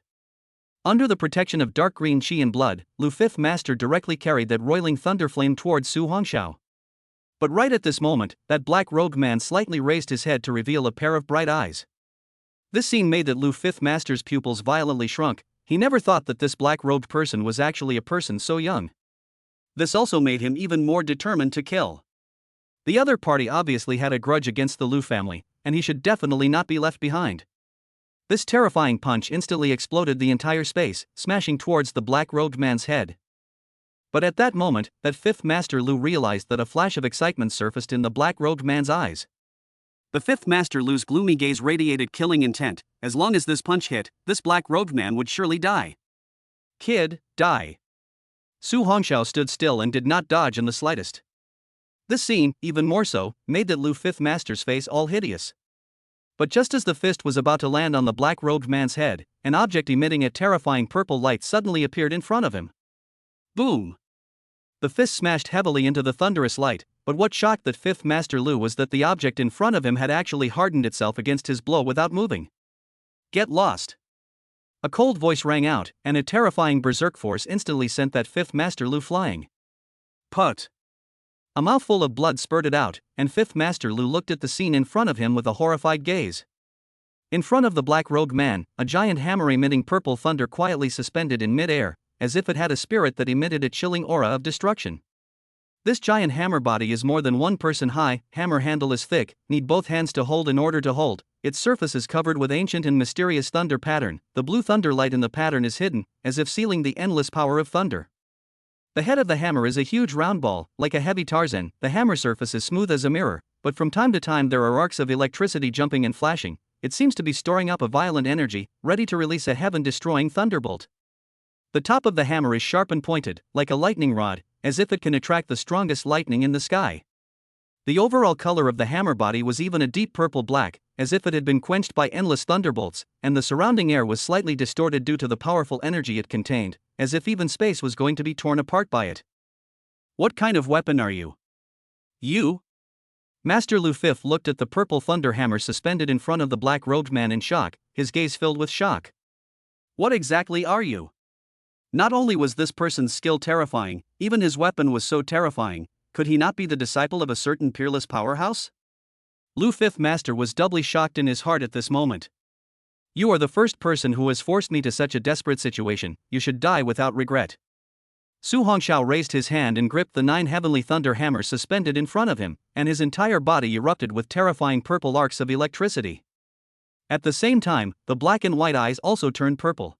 Under the protection of dark green chi and blood, Lu Fifth Master directly carried that roiling thunderflame towards Su Hongxiao. But right at this moment, that black-robed man slightly raised his head to reveal a pair of bright eyes. This scene made that Lu Fifth Master's pupils violently shrunk. He never thought that this black-robed person was actually a person so young. This also made him even more determined to kill. The other party obviously had a grudge against the Lu family, and he should definitely not be left behind. This terrifying punch instantly exploded the entire space, smashing towards the black-robed man's head. But at that moment, that Fifth Master Lu realized that a flash of excitement surfaced in the black-robed man's eyes. The Fifth Master Lu's gloomy gaze radiated killing intent. As long as this punch hit, this black-robed man would surely die. Kid, die. Su Hongxiao stood still and did not dodge in the slightest. This scene, even more so, made that Lu Fifth Master's face all hideous. But just as the fist was about to land on the black-robed man's head, an object emitting a terrifying purple light suddenly appeared in front of him. Boom! The fist smashed heavily into the thunderous light, but what shocked that Fifth Master Lu was that the object in front of him had actually hardened itself against his blow without moving. Get lost! A cold voice rang out, and a terrifying berserk force instantly sent that Fifth Master Lu flying. Put! A mouthful of blood spurted out, and Fifth Master Lu looked at the scene in front of him with a horrified gaze. In front of the black-robed man, a giant hammer emitting purple thunder quietly suspended in mid-air, as if it had a spirit that emitted a chilling aura of destruction. This giant hammer body is more than 1 person high, hammer handle is thick, need both hands to hold in order to hold, its surface is covered with ancient and mysterious thunder pattern, the blue thunder light in the pattern is hidden, as if sealing the endless power of thunder. The head of the hammer is a huge round ball, like a heavy Tarzan. The hammer surface is smooth as a mirror, but from time to time there are arcs of electricity jumping and flashing. It seems to be storing up a violent energy, ready to release a heaven-destroying thunderbolt. The top of the hammer is sharp and pointed, like a lightning rod, as if it can attract the strongest lightning in the sky. The overall color of the hammer body was even a deep purple black, as if it had been quenched by endless thunderbolts, and the surrounding air was slightly distorted due to the powerful energy it contained, as if even space was going to be torn apart by it. What kind of weapon are you? You? Master Lu Fifth looked at the purple thunder hammer suspended in front of the black-robed man in shock, his gaze filled with shock. What exactly are you? Not only was this person's skill terrifying, even his weapon was so terrifying. Could he not be the disciple of a certain peerless powerhouse? Lu Fifth Master was doubly shocked in his heart at this moment. You are the first person who has forced me to such a desperate situation. You should die without regret. Su Hongxiao raised his hand and gripped the 9 heavenly thunder hammers suspended in front of him, and his entire body erupted with terrifying purple arcs of electricity. At the same time, the black and white eyes also turned purple.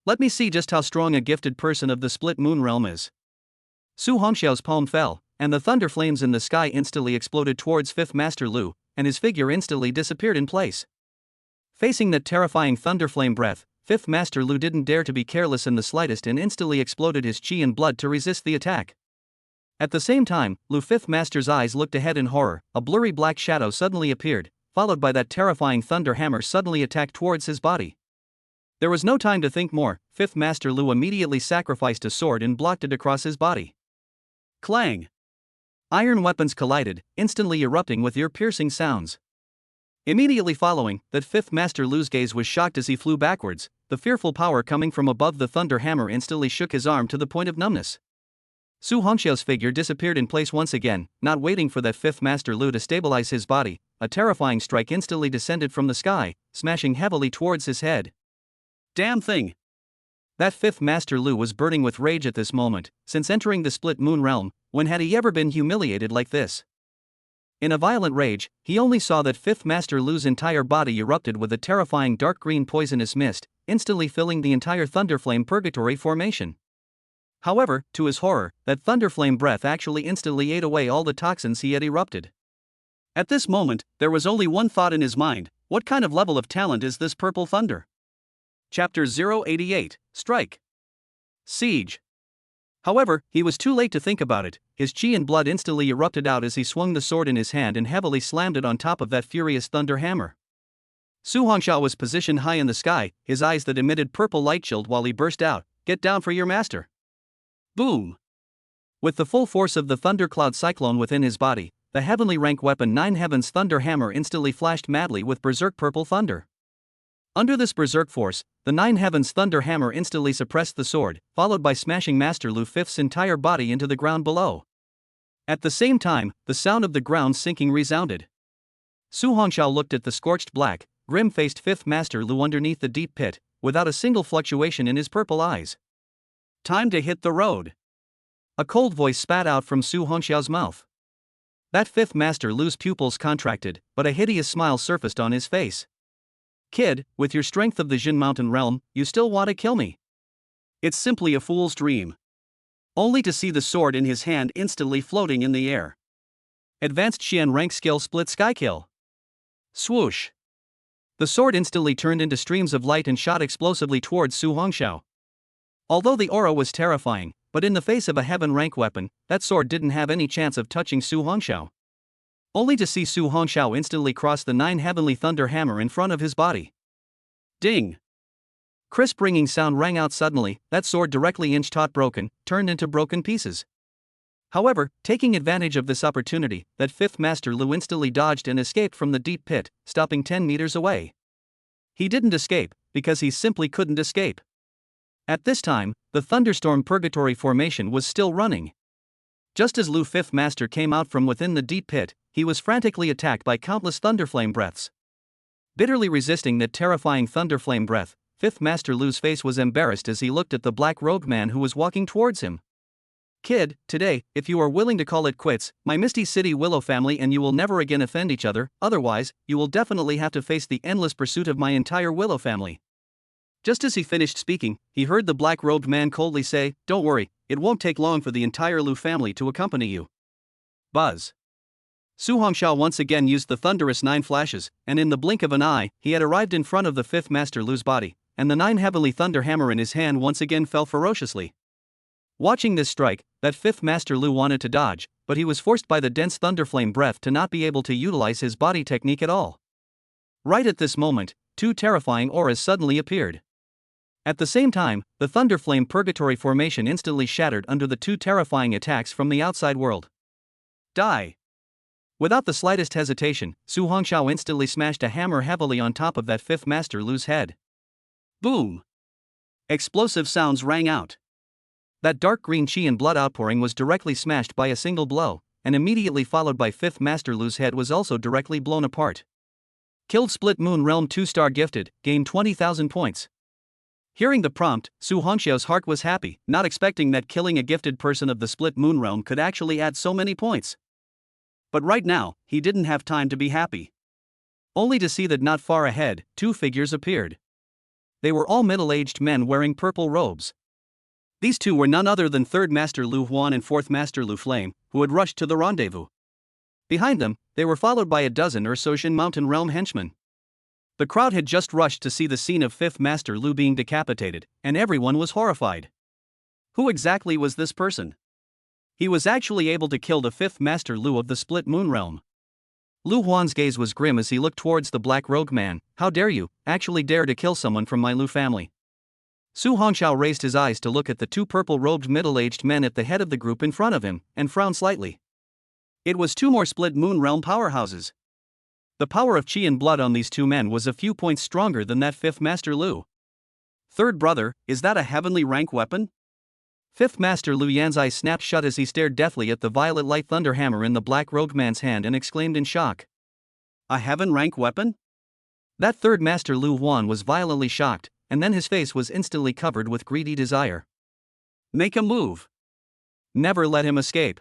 Let me see just how strong a gifted person of the split moon realm is. Su Hongxiao's palm fell, and the thunder flames in the sky instantly exploded towards Fifth Master Lu, and his figure instantly disappeared in place. Facing that terrifying thunder flame breath, Fifth Master Lu didn't dare to be careless in the slightest and instantly exploded his chi and blood to resist the attack. At the same time, Lu Fifth Master's eyes looked ahead in horror. A blurry black shadow suddenly appeared, followed by that terrifying thunder hammer suddenly attacked towards his body. There was no time to think more. Fifth Master Lu immediately sacrificed a sword and blocked it across his body. Clang! Iron weapons collided, instantly erupting with ear-piercing sounds. Immediately following, that Fifth Master Lu's gaze was shocked as he flew backwards. The fearful power coming from above the thunder hammer instantly shook his arm to the point of numbness. Su Hongxiao's figure disappeared in place once again, not waiting for that Fifth Master Lu to stabilize his body. A terrifying strike instantly descended from the sky, smashing heavily towards his head. Damn thing! That Fifth Master Lu was burning with rage at this moment. Since entering the split moon realm, when had he ever been humiliated like this? In a violent rage, he only saw that Fifth Master Lu's entire body erupted with a terrifying dark green poisonous mist, instantly filling the entire Thunderflame Purgatory formation. However, to his horror, that Thunderflame breath actually instantly ate away all the toxins he had erupted. At this moment, there was only one thought in his mind: what kind of level of talent is this purple thunder? Chapter 088, Strike. Siege. However, he was too late to think about it. His chi and blood instantly erupted out as he swung the sword in his hand and heavily slammed it on top of that furious thunder hammer. Su Hongxiao was positioned high in the sky, his eyes that emitted purple light chilled while he burst out, "Get down for your master!" Boom! With the full force of the thundercloud cyclone within his body, the heavenly rank weapon 9 Heaven's Thunder Hammer instantly flashed madly with berserk purple thunder. Under this berserk force, the 9 Heaven's Thunder Hammer instantly suppressed the sword, followed by smashing Master Lu Fifth's entire body into the ground below. At the same time, the sound of the ground sinking resounded. Su Hongxiao looked at the scorched black, grim-faced Fifth Master Lu underneath the deep pit, without a single fluctuation in his purple eyes. Time to hit the road. A cold voice spat out from Su Hongxiao's mouth. That Fifth Master Lu's pupils contracted, but a hideous smile surfaced on his face. "Kid, with your strength of the Jin Mountain realm, you still want to kill me? It's simply a fool's dream." Only to see the sword in his hand instantly floating in the air. Advanced Xian rank skill split sky kill. Swoosh. The sword instantly turned into streams of light and shot explosively towards Su Hongxiao. Although the aura was terrifying, but in the face of a heaven rank weapon, that sword didn't have any chance of touching Su Hongxiao. Only to see Su Hongxiao instantly cross the 9 heavenly thunder hammer in front of his body. Ding! Crisp ringing sound rang out suddenly. That sword directly inch-taut broken, turned into broken pieces. However, taking advantage of this opportunity, that Fifth Master Lu instantly dodged and escaped from the deep pit, stopping 10 meters away. He didn't escape, because he simply couldn't escape. At this time, the Thunderstorm Purgatory formation was still running. Just as Lu Fifth Master came out from within the deep pit, he was frantically attacked by countless thunderflame breaths. Bitterly resisting that terrifying thunderflame breath, Fifth Master Lu's face was embarrassed as he looked at the black-robed man who was walking towards him. "Kid, today, if you are willing to call it quits, my Misty City Willow family and you will never again offend each other, otherwise, you will definitely have to face the endless pursuit of my entire Willow family." Just as he finished speaking, he heard the black-robed man coldly say, "Don't worry, it won't take long for the entire Lu family to accompany you. Buzz. Su Hongxiao once again used the thunderous 9 flashes, and in the blink of an eye, he had arrived in front of the 5th Master Lu's body, and the 9 heavenly thunder hammer in his hand once again fell ferociously. Watching this strike, that 5th Master Lu wanted to dodge, but he was forced by the dense thunderflame breath to not be able to utilize his body technique at all. Right at this moment, 2 terrifying auras suddenly appeared. At the same time, the thunderflame purgatory formation instantly shattered under the 2 terrifying attacks from the outside world. Die! Without the slightest hesitation, Su Hongxiao instantly smashed a hammer heavily on top of that 5th Master Lu's head. Boom! Explosive sounds rang out. That dark green chi and blood outpouring was directly smashed by a single blow, and immediately followed by 5th Master Lu's head was also directly blown apart. Killed Split Moon Realm 2-star gifted, gained 20,000 points. Hearing the prompt, Su Hongxiao's heart was happy, not expecting that killing a gifted person of the Split Moon Realm could actually add so many points. But right now, he didn't have time to be happy. Only to see that not far ahead, 2 figures appeared. They were all middle-aged men wearing purple robes. These 2 were none other than 3rd Master Lu Yuan and 4th Master Lu Flame, who had rushed to the rendezvous. Behind them, they were followed by a dozen or so Shin Mountain Realm henchmen. The crowd had just rushed to see the scene of 5th Master Lu being decapitated, and everyone was horrified. Who exactly was this person? He was actually able to kill the 5th Master Lu of the Split Moon Realm. Lu Huan's gaze was grim as he looked towards the black rogue man. How dare you, actually dare to kill someone from my Lu family? Su Hongxiao raised his eyes to look at the 2 purple-robed middle-aged men at the head of the group in front of him, and frowned slightly. It was 2 more Split Moon Realm powerhouses. The power of chi and blood on these 2 men was a few points stronger than that 5th Master Lu. Third brother, is that a heavenly rank weapon? 5th Master Lu Yan's eyes snapped shut as he stared deathly at the violet light thunder hammer in the black rogue man's hand and exclaimed in shock. A heaven rank weapon? That 3rd Master Lu Yuan was violently shocked, and then his face was instantly covered with greedy desire. Make a move. Never let him escape.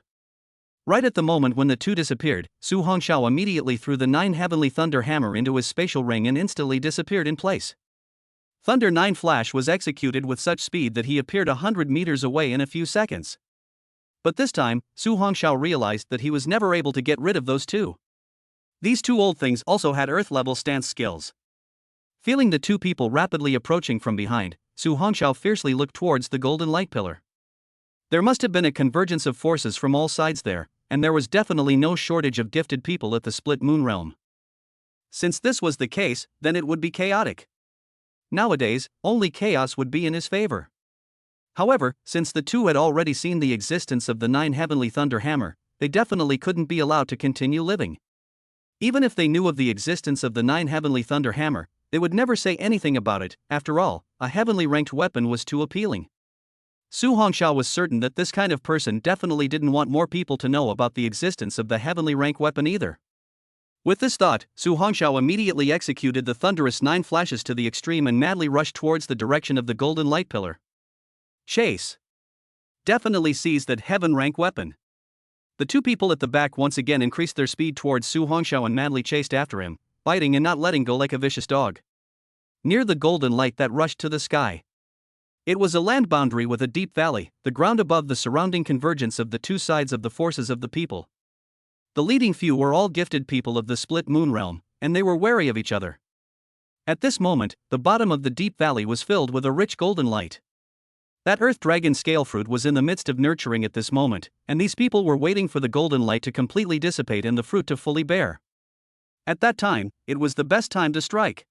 Right at the moment when the 2 disappeared, Su Hongxiao immediately threw the 9 heavenly thunder hammer into his spatial ring and instantly disappeared in place. Thunder 9 Flash was executed with such speed that he appeared 100 meters away in a few seconds. But this time, Su Hongxiao realized that he was never able to get rid of those 2. These 2 old things also had Earth-level stance skills. Feeling the 2 people rapidly approaching from behind, Su Hongxiao fiercely looked towards the golden light pillar. There must have been a convergence of forces from all sides there, and there was definitely no shortage of gifted people at the Split Moon Realm. Since this was the case, then it would be chaotic. Nowadays, only chaos would be in his favor. However, since the 2 had already seen the existence of the 9 heavenly thunder hammer, they definitely couldn't be allowed to continue living. Even if they knew of the existence of the 9 heavenly thunder hammer, they would never say anything about it. After all, a heavenly ranked weapon was too appealing. Su Hongxiao was certain that this kind of person definitely didn't want more people to know about the existence of the heavenly rank weapon either. With this thought, Su Hongxiao immediately executed the thunderous 9 flashes to the extreme and madly rushed towards the direction of the golden light pillar. Chase. Definitely seized that heaven rank weapon. The 2 people at the back once again increased their speed towards Su Hongxiao and madly chased after him, biting and not letting go like a vicious dog. Near the golden light that rushed to the sky. It was a land boundary with a deep valley, the ground above the surrounding convergence of the 2 sides of the forces of the people. The leading few were all gifted people of the Split Moon Realm, and they were wary of each other. At this moment, the bottom of the deep valley was filled with a rich golden light. That earth dragon scale fruit was in the midst of nurturing at this moment, and these people were waiting for the golden light to completely dissipate and the fruit to fully bear. At that time, it was the best time to strike.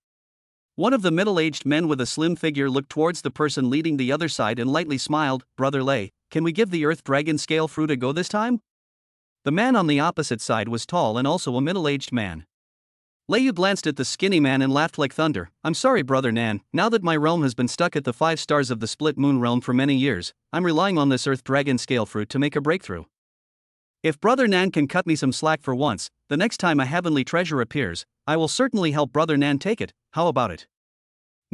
One of the middle-aged men with a slim figure looked towards the person leading the other side and lightly smiled. Brother Lei, can we give the earth dragon scale fruit a go this time? The man on the opposite side was tall and also a middle-aged man. Lei Yu glanced at the skinny man and laughed like thunder. I'm sorry, Brother Nan, now that my realm has been stuck at the 5 stars of the Split Moon Realm for many years, I'm relying on this earth dragon scale fruit to make a breakthrough. If Brother Nan can cut me some slack for once, the next time a heavenly treasure appears, I will certainly help Brother Nan take it. How about it?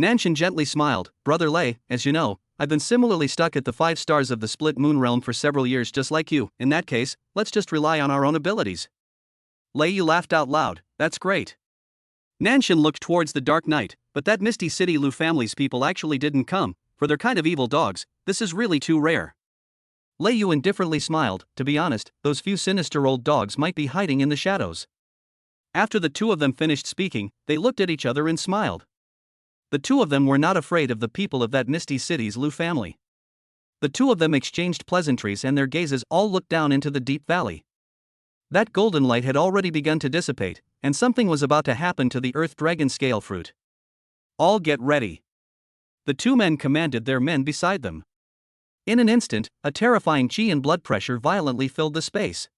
Nanshin gently smiled. Brother Lei, as you know, I've been similarly stuck at the 5 stars of the Split Moon Realm for several years just like you. In that case, let's just rely on our own abilities. Lei Yu laughed out loud. That's great. Nanshin looked towards the dark night, but that Misty City Lu family's people actually didn't come, for they're kind of evil dogs. This is really too rare. Lei Yu indifferently smiled. To be honest, those few sinister old dogs might be hiding in the shadows. After the two of them finished speaking, they looked at each other and smiled. The two of them were not afraid of the people of that misty city's Lu family. The two of them exchanged pleasantries and their gazes all looked down into the deep valley. That golden light had already begun to dissipate, and something was about to happen to the Earth Dragon scale fruit. All get ready. The two men commanded their men beside them. In an instant, a terrifying chi and blood pressure violently filled the space.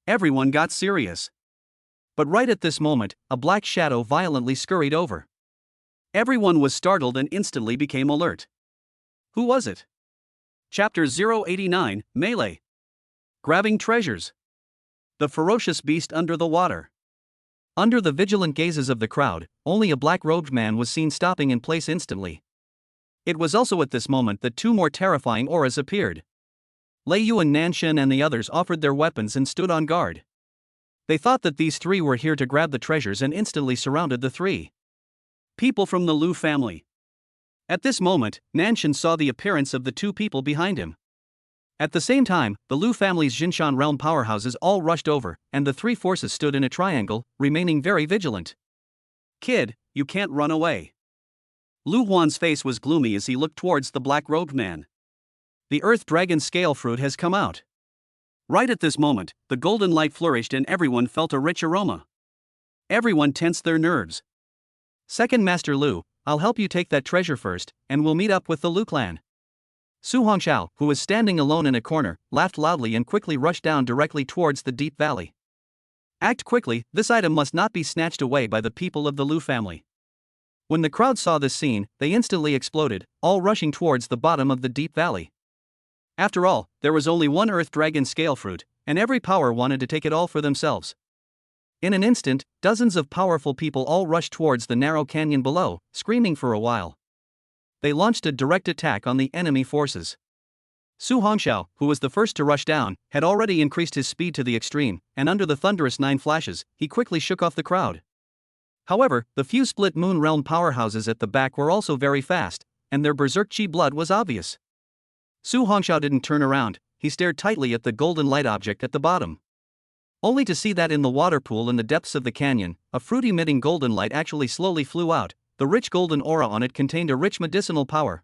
Everyone got serious. But right at this moment, a black shadow violently scurried over. Everyone was startled and instantly became alert. Who was it? Chapter 089, Melee. Grabbing treasures. The ferocious beast under the water. Under the vigilant gazes of the crowd, only a black-robed man was seen stopping in place instantly. It was also at this moment that two more terrifying auras appeared. Lei Yu and Nanshin and the others offered their weapons and stood on guard. They thought that these three were here to grab the treasures and instantly surrounded the three people from the Lu family. At this moment, Nanshin saw the appearance of the two people behind him. At the same time, the Lu family's Jinshan realm powerhouses all rushed over, and the three forces stood in a triangle, remaining very vigilant. Kid, you can't run away. Lu Huan's face was gloomy as he looked towards the black-robed man. The Earth Dragon scale fruit has come out. Right at this moment, the golden light flourished and everyone felt a rich aroma. Everyone tensed their nerves. Second Master Lu, I'll help you take that treasure first, and we'll meet up with the Lu clan. Su Hongxiao, who was standing alone in a corner, laughed loudly and quickly rushed down directly towards the deep valley. Act quickly, this item must not be snatched away by the people of the Lu family. When the crowd saw this scene, they instantly exploded, all rushing towards the bottom of the deep valley. After all, there was only one Earth Dragon scale fruit, and every power wanted to take it all for themselves. In an instant, dozens of powerful people all rushed towards the narrow canyon below, screaming for a while. They launched a direct attack on the enemy forces. Su Hongxiao, who was the first to rush down, had already increased his speed to the extreme, and under the thunderous 9 flashes, he quickly shook off the crowd. However, the few split moon realm powerhouses at the back were also very fast, and their berserk chi blood was obvious. Su Hongxiao didn't turn around, he stared tightly at the golden light object at the bottom. Only to see that in the water pool in the depths of the canyon, a fruit-emitting golden light actually slowly flew out. The rich golden aura on it contained a rich medicinal power.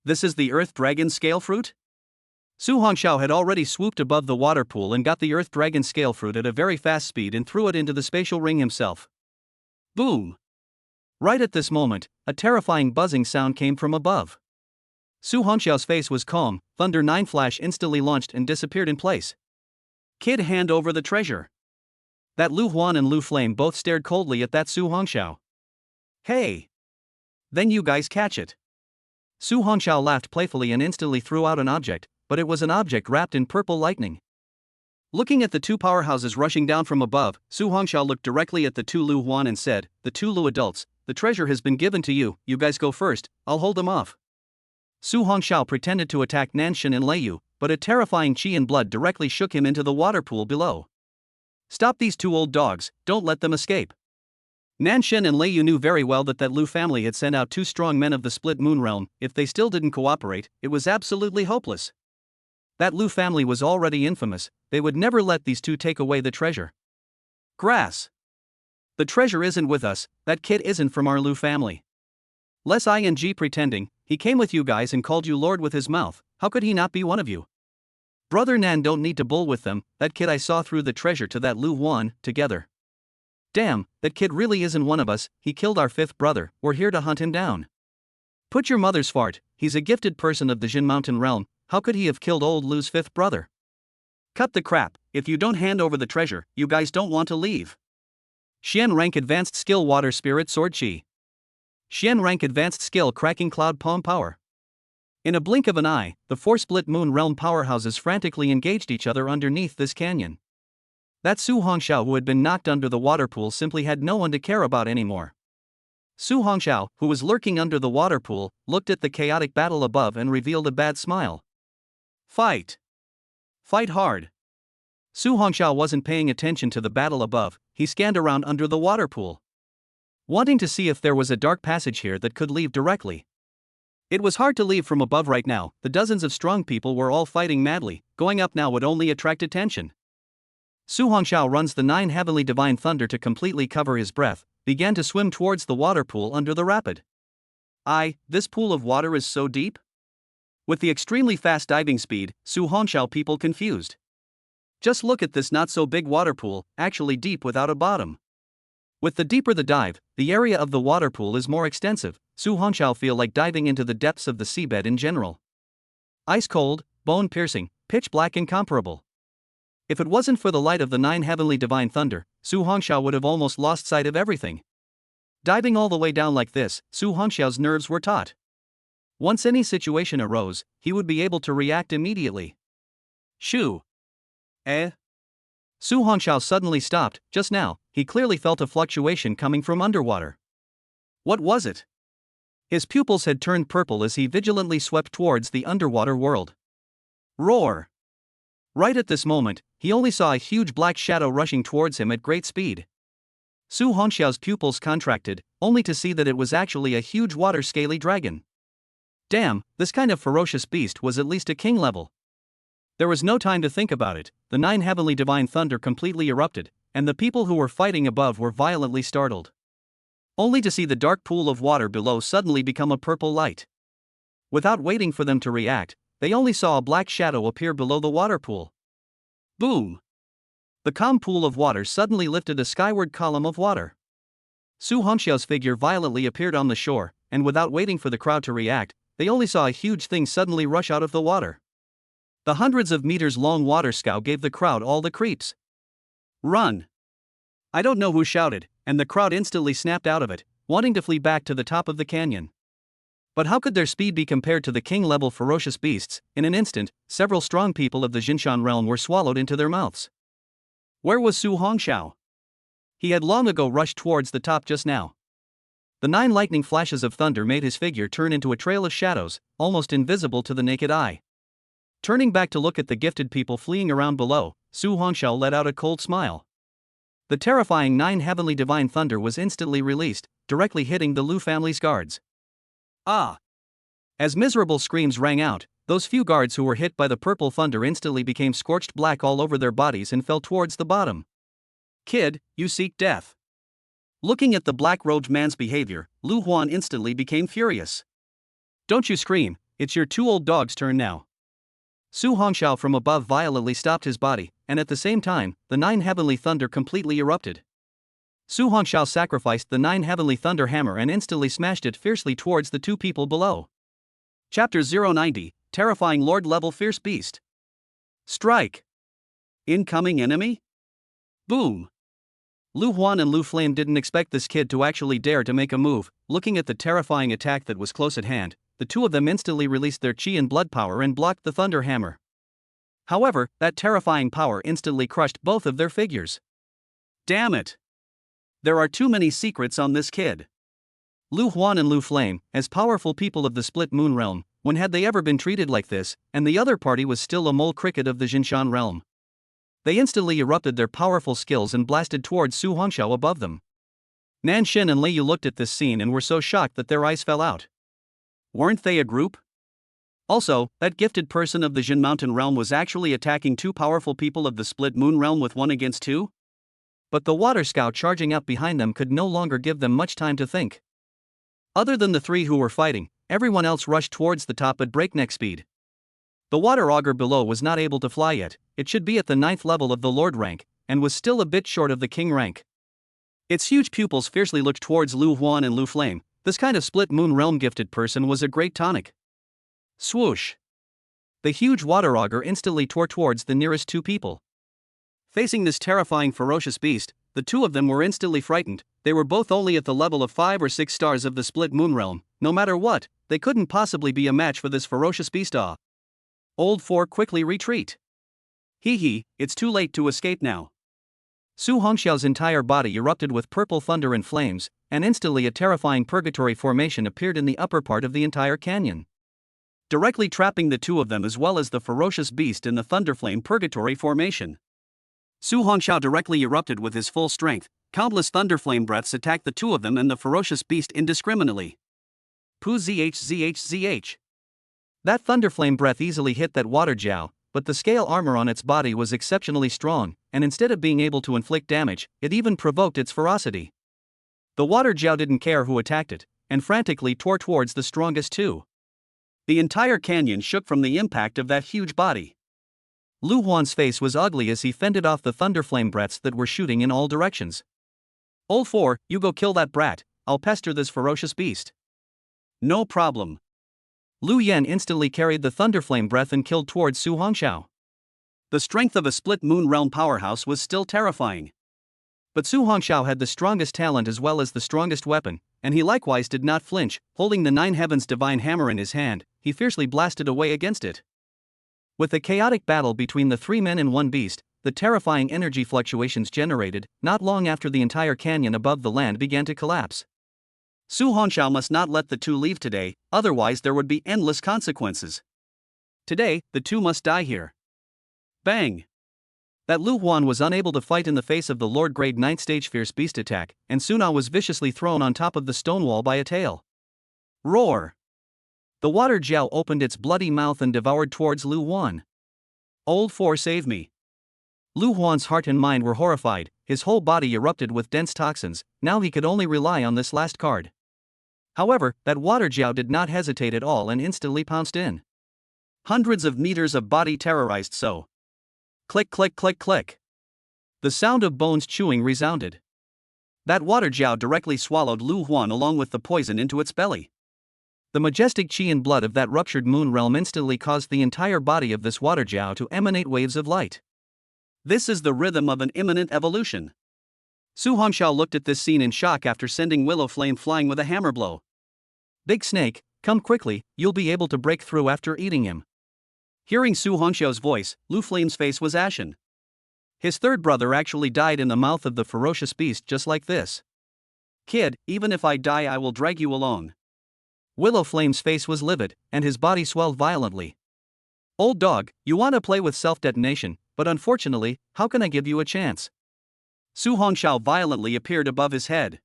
This is the Earth Dragon scale fruit? Su Hongxiao had already swooped above the water pool and got the Earth Dragon scale fruit at a very fast speed and threw it into the spatial ring himself. Boom! Right at this moment, a terrifying buzzing sound came from above. Su Hongxiao's face was calm. Thunder 9 flash instantly launched and disappeared in place. Kid, hand over the treasure. That Lu Huan and Lu Flame both stared coldly at that Su Hongxiao. Hey! Then you guys catch it. Su Hongxiao laughed playfully and instantly threw out an object, but it was an object wrapped in purple lightning. Looking at the two powerhouses rushing down from above, Su Hongxiao looked directly at the two Lu Huan and said, "The two Lu adults, the treasure has been given to you, you guys go first, I'll hold them off." Su Hongxiao pretended to attack Nanshin and Lei Yu, but a terrifying chi and blood directly shook him into the water pool below. Stop these two old dogs, don't let them escape. Nanshin and Lei Yu knew very well that Lu family had sent out two strong men of the split moon realm. If they still didn't cooperate, it was absolutely hopeless. That Lu family was already infamous, they would never let these two take away the treasure. Grass. The treasure isn't with us, that kid isn't from our Lu family. Less ing pretending, he came with you guys and called you lord with his mouth, how could he not be one of you? Brother Nan don't need to bull with them, that kid I saw threw the treasure to that Lu Huan, together. Damn, that kid really isn't one of us, he killed our fifth brother, we're here to hunt him down. Put your mother's fart, he's a gifted person of the Jin Mountain realm, how could he have killed old Lu's fifth brother? Cut the crap, if you don't hand over the treasure, you guys don't want to leave. Xian rank advanced skill water spirit sword chi. Xian rank advanced skill cracking cloud palm power. In a blink of an eye, the four split moon realm powerhouses frantically engaged each other underneath this canyon. That Su Hongxiao who had been knocked under the water pool simply had no one to care about anymore. Su Hongxiao, who was lurking under the water pool, looked at the chaotic battle above and revealed a bad smile. Fight! Fight hard! Su Hongxiao wasn't paying attention to the battle above, he scanned around under the water pool, wanting to see if there was a dark passage here that could lead directly. It was hard to leave from above right now. The dozens of strong people were all fighting madly. Going up now would only attract attention. Su Hongxiao runs the 9 heavenly divine thunder to completely cover his breath, began to swim towards the water pool under the rapid. This pool of water is so deep? With the extremely fast diving speed, Su Hongxiao people confused. Just look at this not so big water pool, actually deep without a bottom. With the deeper the dive, the area of the water pool is more extensive. Su Hongxiao feel like diving into the depths of the seabed in general. Ice cold, bone piercing, pitch black, incomparable. If it wasn't for the light of the 9 heavenly divine thunder, Su Hongxiao would have almost lost sight of everything. Diving all the way down like this, Su Hongxiao's nerves were taut. Once any situation arose, he would be able to react immediately. Shoo! Su Hongxiao suddenly stopped. Just now, he clearly felt a fluctuation coming from underwater. What was it? His pupils had turned purple as he vigilantly swept towards the underwater world. Roar! Right at this moment, he only saw a huge black shadow rushing towards him at great speed. Su Hongxiao's pupils contracted, only to see that it was actually a huge water-scaly dragon. Damn, this kind of ferocious beast was at least a king level. There was no time to think about it. The 9 heavenly divine thunder completely erupted, and the people who were fighting above were violently startled. Only to see the dark pool of water below suddenly become a purple light. Without waiting for them to react, they only saw a black shadow appear below the water pool. Boom! The calm pool of water suddenly lifted a skyward column of water. Su Hongxiao's figure violently appeared on the shore, and without waiting for the crowd to react, they only saw a huge thing suddenly rush out of the water. The hundreds of meters long water scow gave the crowd all the creeps. Run! I don't know who shouted, and the crowd instantly snapped out of it, wanting to flee back to the top of the canyon. But how could their speed be compared to the king-level ferocious beasts? In an instant, several strong people of the Jinshan realm were swallowed into their mouths. Where was Su Hongxiao? He had long ago rushed towards the top just now. The 9 lightning flashes of thunder made his figure turn into a trail of shadows, almost invisible to the naked eye. Turning back to look at the gifted people fleeing around below, Su Hongxiao let out a cold smile. The terrifying 9 heavenly divine thunder was instantly released, directly hitting the Lu family's guards. As miserable screams rang out, those few guards who were hit by the purple thunder instantly became scorched black all over their bodies and fell towards the bottom. Kid, you seek death. Looking at the black-robed man's behavior, Lu Huan instantly became furious. Don't you scream, it's your 2 old dogs' turn now. Su Hongxiao from above violently stopped his body, and at the same time, the 9 heavenly thunder completely erupted. Su Hongxiao sacrificed the 9 heavenly thunder hammer and instantly smashed it fiercely towards the 2 people below. Chapter 090, Terrifying Lord-Level Fierce Beast. Strike! Incoming enemy? Boom! Lu Huan and Lu Flame didn't expect this kid to actually dare to make a move. Looking at the terrifying attack that was close at hand, the 2 of them instantly released their chi and blood power and blocked the thunder hammer. However, that terrifying power instantly crushed both of their figures. Damn it! There are too many secrets on this kid. Lu Huan and Lu Flame, as powerful people of the Split Moon realm, when had they ever been treated like this? And the other party was still a mole cricket of the Jinshan realm. They instantly erupted their powerful skills and blasted towards Su Hongxiao above them. Nan Xin and Lei Yu looked at this scene and were so shocked that their eyes fell out. Weren't they a group? Also, that gifted person of the Jin Mountain realm was actually attacking 2 powerful people of the Split Moon realm with 1 against 2? But the water scout charging up behind them could no longer give them much time to think. Other than the 3 who were fighting, everyone else rushed towards the top at breakneck speed. The water auger below was not able to fly yet. It should be at the 9th level of the Lord rank, and was still a bit short of the King rank. Its huge pupils fiercely looked towards Lu Huan and Lu Flame. This kind of Split Moon realm gifted person was a great tonic. Swoosh! The huge water auger instantly tore towards the nearest 2 people. Facing this terrifying ferocious beast, the 2 of them were instantly frightened. They were both only at the level of 5 or 6 stars of the Split Moon realm. No matter what, they couldn't possibly be a match for this ferocious beast. Old 4 quickly retreat. It's too late to escape now. Su Hongxiao's entire body erupted with purple thunder and flames, and instantly a terrifying purgatory formation appeared in the upper part of the entire canyon, directly trapping the 2 of them as well as the ferocious beast in the thunderflame purgatory formation. Su Hongxiao directly erupted with his full strength. Countless thunderflame breaths attacked the 2 of them and the ferocious beast indiscriminately. Poo zhzhzh. That thunderflame breath easily hit that water jiao, but the scale armor on its body was exceptionally strong, and instead of being able to inflict damage, it even provoked its ferocity. The water jiao didn't care who attacked it, and frantically tore towards the strongest two. The entire canyon shook from the impact of that huge body. Lu Huan's face was ugly as he fended off the thunderflame breaths that were shooting in all directions. "Old four, you go kill that brat, I'll pester this ferocious beast." "No problem." Lu Yan instantly carried the thunderflame breath and killed towards Su Hongxiao. The strength of a split moon realm powerhouse was still terrifying. But Su Hongxiao had the strongest talent as well as the strongest weapon, and he likewise did not flinch. Holding the Nine Heavens divine hammer in his hand, he fiercely blasted away against it. With the chaotic battle between the three men and one beast, the terrifying energy fluctuations generated, not long after the entire canyon above the land began to collapse. Su Hongxiao must not let the two leave today, otherwise there would be endless consequences. Today, the two must die here. Bang! That Lu Huan was unable to fight in the face of the Lord Grade 9th stage fierce beast attack, and Suna was viciously thrown on top of the stone wall by a tail. Roar! The water jiao opened its bloody mouth and devoured towards Lu Huan. "Old four, save me." Lu Huan's heart and mind were horrified, his whole body erupted with dense toxins. Now he could only rely on this last card. However, that water jiao did not hesitate at all and instantly pounced in. Hundreds of meters of body terrorized so. Click click click click. The sound of bones chewing resounded. That water jiao directly swallowed Lu Huan along with the poison into its belly. The majestic chi and blood of that ruptured moon realm instantly caused the entire body of this water jiao to emanate waves of light. This is the rhythm of an imminent evolution. Su Hongxiao looked at this scene in shock after sending Willow Flame flying with a hammer blow. "Big Snake, come quickly, you'll be able to break through after eating him." Hearing Su Hongxiao's voice, Lu Flame's face was ashen. His third brother actually died in the mouth of the ferocious beast just like this. "Kid, even if I die I will drag you along." Willow Flame's face was livid, and his body swelled violently. "Old dog, you want to play with self-detonation, but unfortunately, how can I give you a chance?" Su Hongxiao violently appeared above his head.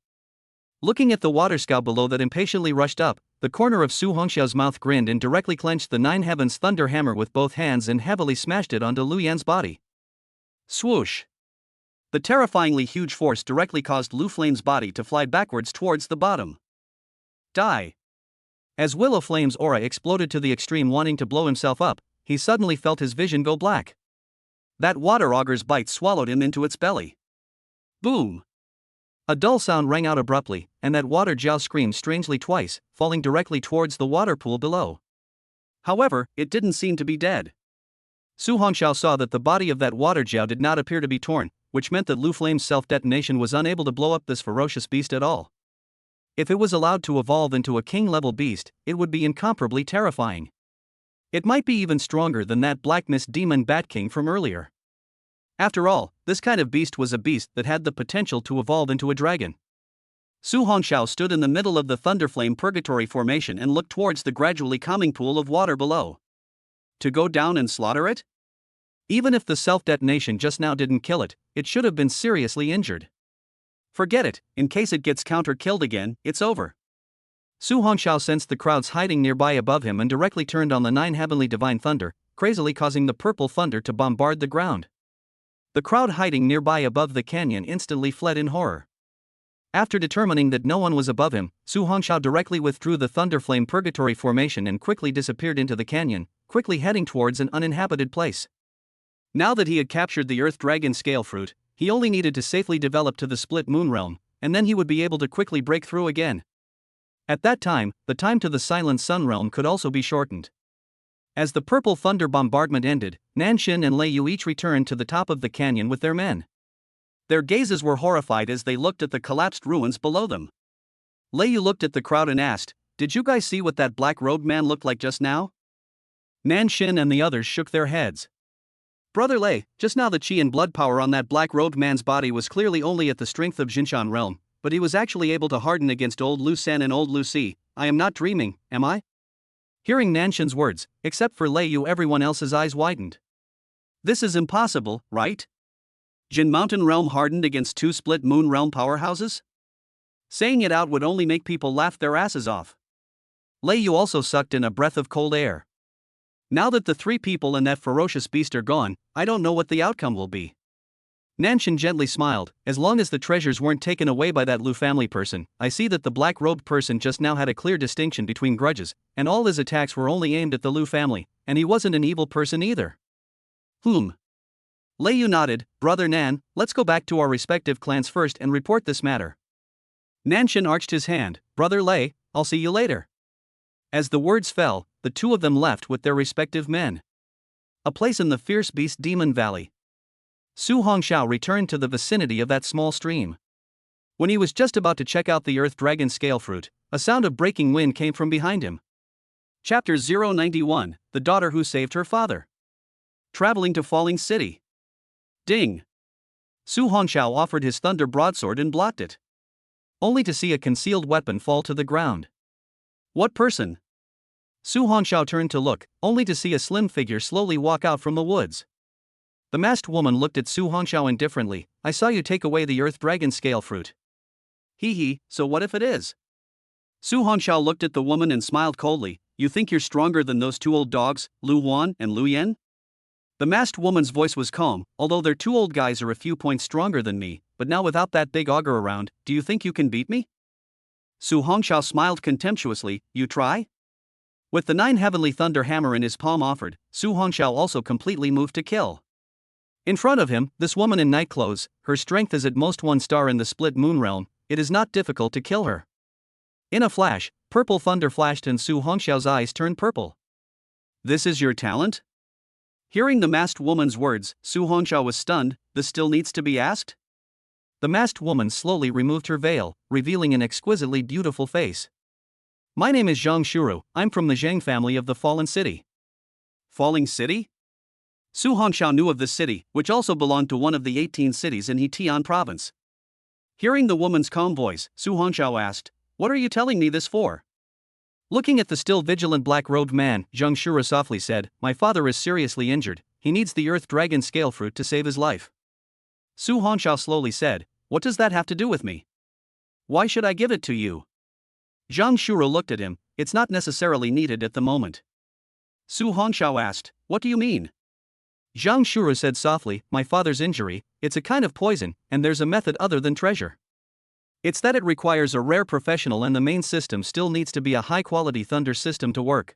Looking at the water scow below that impatiently rushed up, the corner of Su Hongxiao's mouth grinned and directly clenched the Nine Heavens thunder hammer with both hands and heavily smashed it onto Lu Yan's body. Swoosh! The terrifyingly huge force directly caused Lu Flame's body to fly backwards towards the bottom. Die! As Willow Flame's aura exploded to the extreme, wanting to blow himself up, he suddenly felt his vision go black. That water auger's bite swallowed him into its belly. Boom! A dull sound rang out abruptly, and that water jiao screamed strangely twice, falling directly towards the water pool below. However, it didn't seem to be dead. Su Hongxiao saw that the body of that water jiao did not appear to be torn, which meant that Lu Flame's self-detonation was unable to blow up this ferocious beast at all. If it was allowed to evolve into a king-level beast, it would be incomparably terrifying. It might be even stronger than that Black Mist Demon Bat King from earlier. After all, this kind of beast was a beast that had the potential to evolve into a dragon. Su Hongxiao stood in the middle of the Thunderflame Purgatory formation and looked towards the gradually calming pool of water below. To go down and slaughter it? Even if the self-detonation just now didn't kill it, it should have been seriously injured. Forget it, in case it gets counter-killed again, it's over. Su Hongxiao sensed the crowds hiding nearby above him and directly turned on the Nine Heavenly Divine Thunder, crazily causing the purple thunder to bombard the ground. The crowd hiding nearby above the canyon instantly fled in horror. After determining that no one was above him, Su Hongxiao directly withdrew the Thunderflame Purgatory formation and quickly disappeared into the canyon, quickly heading towards an uninhabited place. Now that he had captured the Earth Dragon Scale Fruit, he only needed to safely develop to the Split Moon Realm, and then he would be able to quickly break through again. At that time, the time to the Silent Sun Realm could also be shortened. As the purple thunder bombardment ended, Nanshin and Lei Yu each returned to the top of the canyon with their men. Their gazes were horrified as they looked at the collapsed ruins below them. Lei Yu looked at the crowd and asked, "Did you guys see what that black-robed man looked like just now?" Nanshin and the others shook their heads. "Brother Lei, just now the chi and blood power on that black-robed man's body was clearly only at the strength of Jinshan realm, but he was actually able to harden against old Lu Sen and old Lu Si. I am not dreaming, am I?" Hearing Nanshin's words, except for Lei Yu, everyone else's eyes widened. "This is impossible, right? Jin Mountain Realm hardened against two Split Moon Realm powerhouses?" Saying it out would only make people laugh their asses off. Lei Yu also sucked in a breath of cold air. Now that the three people and that ferocious beast are gone, I don't know what the outcome will be. Nanshan gently smiled. As long as the treasures weren't taken away by that Lu family person, I see that the black-robed person just now had a clear distinction between grudges, and all his attacks were only aimed at the Lu family, and he wasn't an evil person either. Lei Yu nodded. Brother Nan, let's go back to our respective clans first and report this matter. Nanshan arched his hand. Brother Lei, I'll see you later. As the words fell, the two of them left with their respective men. A place in the fierce beast Demon Valley. Su Hongxiao returned to the vicinity of that small stream. When he was just about to check out the Earth Dragon scale fruit, a sound of breaking wind came from behind him. Chapter 091, The Daughter Who Saved Her Father. Traveling to Falling City. Ding! Su Hongxiao offered his thunder broadsword and blocked it, only to see a concealed weapon fall to the ground. What person? Su Hongxiao turned to look, only to see a slim figure slowly walk out from the woods. The masked woman looked at Su Hongxiao indifferently. I saw you take away the Earth Dragon scale fruit. Hee, so what if it is? Su Hongxiao looked at the woman and smiled coldly. You think you're stronger than those two old dogs, Lu Yuan and Lu Yan? The masked woman's voice was calm. Although their two old guys are a few points stronger than me, but now without that big ogre around, do you think you can beat me? Su Hongxiao smiled contemptuously. You try? With the 9 heavenly thunder hammer in his palm offered, Su Hongxiao also completely moved to kill. In front of him, this woman in night clothes, her strength is at most 1 star in the split moon realm. It is not difficult to kill her. In a flash, purple thunder flashed and Su Hongxiao's eyes turned purple. This is your talent? Hearing the masked woman's words, Su Hongxiao was stunned. This still needs to be asked? The masked woman slowly removed her veil, revealing an exquisitely beautiful face. My name is Zhang Shuru, I'm from the Zhang family of the Fallen City. Falling City? Su Hongxiao knew of this city, which also belonged to one of the 18 cities in Heitian province. Hearing the woman's calm voice, Su Hongxiao asked, What are you telling me this for? Looking at the still vigilant black-robed man, Zhang Shuru softly said, My father is seriously injured, he needs the Earth Dragon scale fruit to save his life. Su Hongxiao slowly said, What does that have to do with me? Why should I give it to you? Zhang Shuru looked at him. It's not necessarily needed at the moment. Su Hongxiao asked, What do you mean? Zhang Shuru said softly, My father's injury, it's a kind of poison, and there's a method other than treasure. It's that it requires a rare professional and the main system still needs to be a high-quality thunder system to work.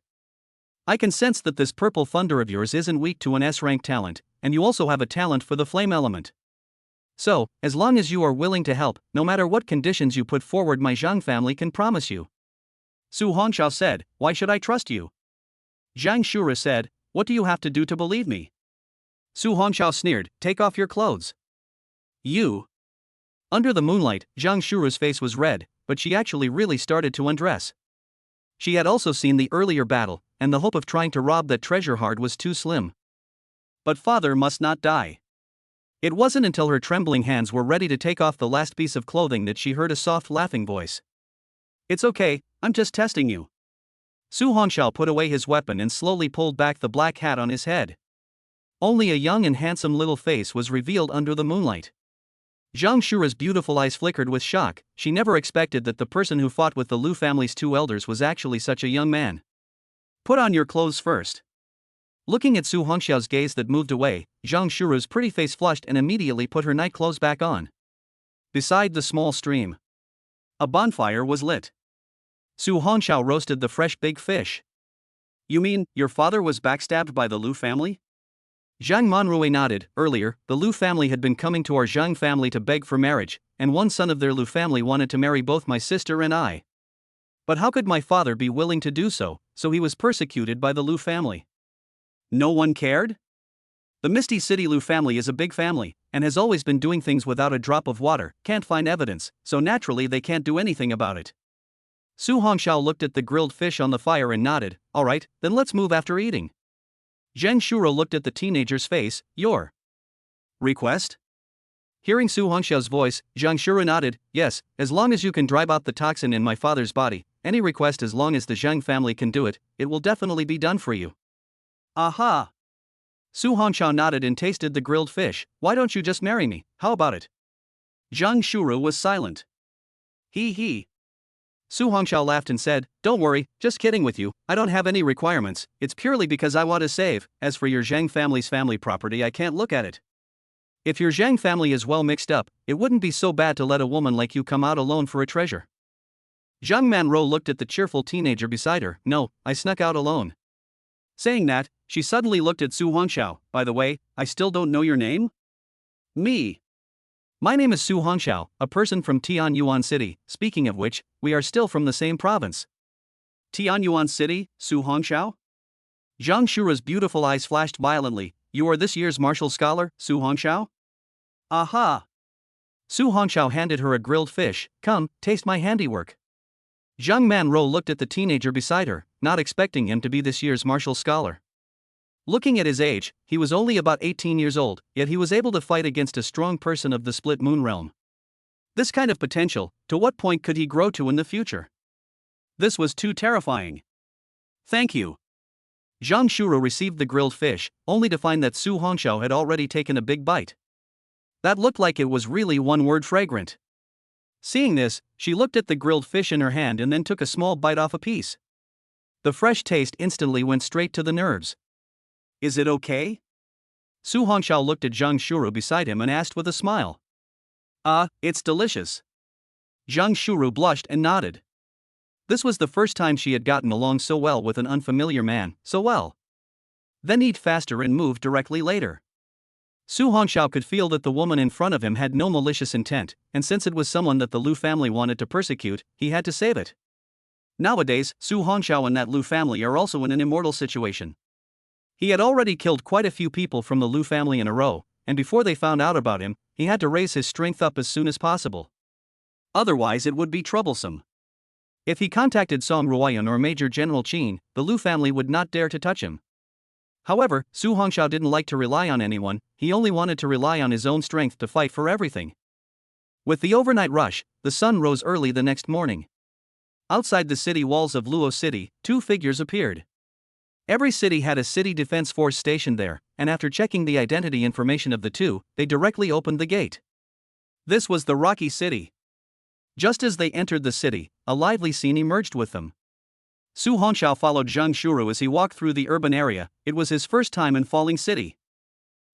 I can sense that this purple thunder of yours isn't weak to an S-rank talent, and you also have a talent for the flame element. So, as long as you are willing to help, no matter what conditions you put forward, my Zhang family can promise you. Su Hongxiao said, Why should I trust you? Zhang Shuru said, What do you have to do to believe me? Su Hongxiao sneered, Take off your clothes. You. Under the moonlight, Zhang Shuru's face was red, but she actually really started to undress. She had also seen the earlier battle, and the hope of trying to rob that treasure heart was too slim. But father must not die. It wasn't until her trembling hands were ready to take off the last piece of clothing that she heard a soft laughing voice. It's okay, I'm just testing you. Su Hongxiao put away his weapon and slowly pulled back the black hat on his head. Only a young and handsome little face was revealed under the moonlight. Zhang Shuru's beautiful eyes flickered with shock. She never expected that the person who fought with the Lu family's 2 elders was actually such a young man. Put on your clothes first. Looking at Su Hongxiao's gaze that moved away, Zhang Shuru's pretty face flushed and immediately put her night clothes back on. Beside the small stream, a bonfire was lit. Su Hongxiao roasted the fresh big fish. You mean, your father was backstabbed by the Lu family? Zhang Manhwa nodded. Earlier, the Lu family had been coming to our Zhang family to beg for marriage, and one son of their Lu family wanted to marry both my sister and I. But how could my father be willing to do so, so he was persecuted by the Lu family. No one cared? The Misty City Lu family is a big family, and has always been doing things without a drop of water, can't find evidence, so naturally they can't do anything about it. Su Hongxiao looked at the grilled fish on the fire and nodded. Alright, then let's move after eating. Zhang Shuru looked at the teenager's face. Your request? Hearing Su Hongxiao's voice, Zhang Shuru nodded. Yes, as long as you can drive out the toxin in my father's body, any request as long as the Zhang family can do it, it will definitely be done for you. Aha! Su Hongxiao nodded and tasted the grilled fish. Why don't you just marry me, how about it? Zhang Shuru was silent. He. Su Hongxiao laughed and said, "Don't worry, just kidding with you, I don't have any requirements, it's purely because I want to save. As for your Zhang family's family property, I can't look at it. If your Zhang family is well mixed up, it wouldn't be so bad to let a woman like you come out alone for a treasure." Zhang Manro looked at the cheerful teenager beside her. "No, I snuck out alone." Saying that, she suddenly looked at Su Hongxiao. "By the way, I still don't know your name?" "Me. My name is Su Hongxiao, a person from Tian Yuan City. Speaking of which, we are still from the same province." "Tian Yuan City, Su Hongxiao?" Zhang Shuru's beautiful eyes flashed violently. "You are this year's martial scholar, Su Hongxiao?" "Aha!" Su Hongxiao handed her a grilled fish. "Come, taste my handiwork." Zhang Manro looked at the teenager beside her, not expecting him to be this year's martial scholar. Looking at his age, he was only about 18 years old, yet he was able to fight against a strong person of the Split Moon realm. This kind of potential, to what point could he grow to in the future? This was too terrifying. "Thank you." Zhang Shuru received the grilled fish, only to find that Su Hongxiao had already taken a big bite. That looked like it was really one word fragrant. Seeing this, she looked at the grilled fish in her hand and then took a small bite off a piece. The fresh taste instantly went straight to the nerves. "Is it okay?" Su Hongxiao looked at Zhang Shuru beside him and asked with a smile. It's delicious." Zhang Shuru blushed and nodded. This was the first time she had gotten along so well with an unfamiliar man, so well. Then eat faster and move directly later. Su Hongxiao could feel that the woman in front of him had no malicious intent, and since it was someone that the Lu family wanted to persecute, he had to save it. Nowadays, Su Hongxiao and that Lu family are also in an immortal situation. He had already killed quite a few people from the Lu family in a row, and before they found out about him, he had to raise his strength up as soon as possible. Otherwise it would be troublesome. If he contacted Song Ruoyan or Major General Qin, the Lu family would not dare to touch him. However, Su Hongxiao didn't like to rely on anyone, he only wanted to rely on his own strength to fight for everything. With the overnight rush, the sun rose early the next morning. Outside the city walls of Luo City, two figures appeared. Every city had a city defense force stationed there, and after checking the identity information of the two, they directly opened the gate. This was the Rocky City. Just as they entered the city, a lively scene emerged with them. Su Hongxiao followed Zhang Shuru as he walked through the urban area. It was his first time in Falling City.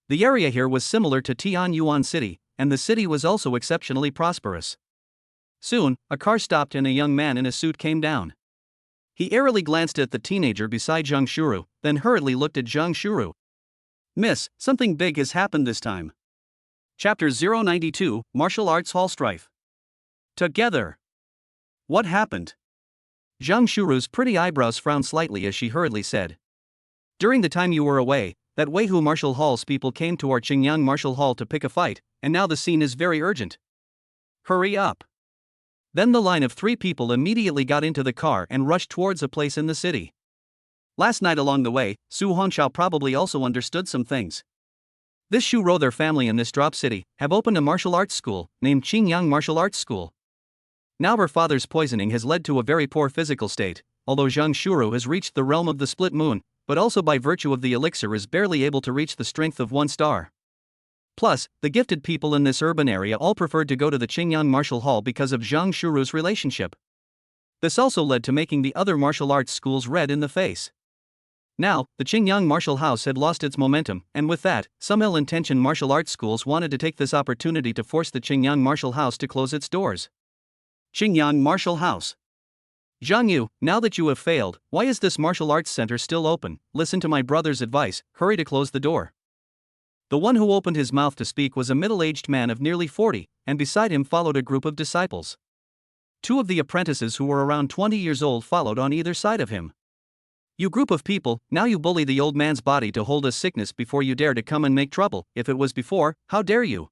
The area here was similar to Tian Yuan City, and the city was also exceptionally prosperous. Soon, a car stopped and a young man in a suit came down. He airily glanced at the teenager beside Zhang Shuru, then hurriedly looked at Zhang Shuru. "Miss, something big has happened this time." Chapter 092, Martial Arts Hall Strife. Together. What happened? Zhang Shuru's pretty eyebrows frowned slightly as she hurriedly said. "During the time you were away, that Weihu Martial Hall's people came to our Qingyang Martial Hall to pick a fight, and now the scene is very urgent. Hurry up." Then the line of three people immediately got into the car and rushed towards a place in the city. Last night along the way, Su Hongxiao probably also understood some things. This Shu Rou, their family in this drop city, have opened a martial arts school, named Qingyang Martial Arts School. Now her father's poisoning has led to a very poor physical state, although Zhang Shuru has reached the realm of the split moon, but also by virtue of the elixir is barely able to reach the strength of 1 star. Plus, the gifted people in this urban area all preferred to go to the Qingyang Martial Hall because of Zhang Shuru's relationship. This also led to making the other martial arts schools red in the face. Now, the Qingyang Martial House had lost its momentum, and with that, some ill-intentioned martial arts schools wanted to take this opportunity to force the Qingyang Martial House to close its doors. Qingyang Martial House. Zhang Yu, now that you have failed, why is this martial arts center still open? Listen to my brother's advice, hurry to close the door. The one who opened his mouth to speak was a middle-aged man of nearly 40, and beside him followed a group of disciples. Two of the apprentices who were around 20 years old followed on either side of him. You group of people, now you bully the old man's body to hold a sickness before you dare to come and make trouble. If it was before, how dare you?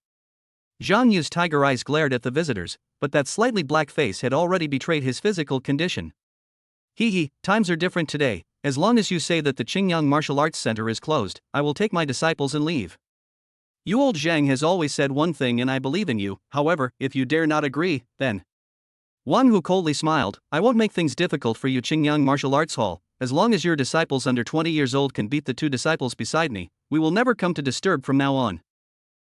Zhang Yu's tiger eyes glared at the visitors, but that slightly black face had already betrayed his physical condition. Hee, times are different today. As long as you say that the Qingyang Martial Arts Center is closed, I will take my disciples and leave. You old Zhang has always said one thing and I believe in you, however, if you dare not agree, then. Wang Hu coldly smiled, I won't make things difficult for you Qingyang Martial Arts Hall, as long as your disciples under 20 years old can beat the two disciples beside me, we will never come to disturb from now on.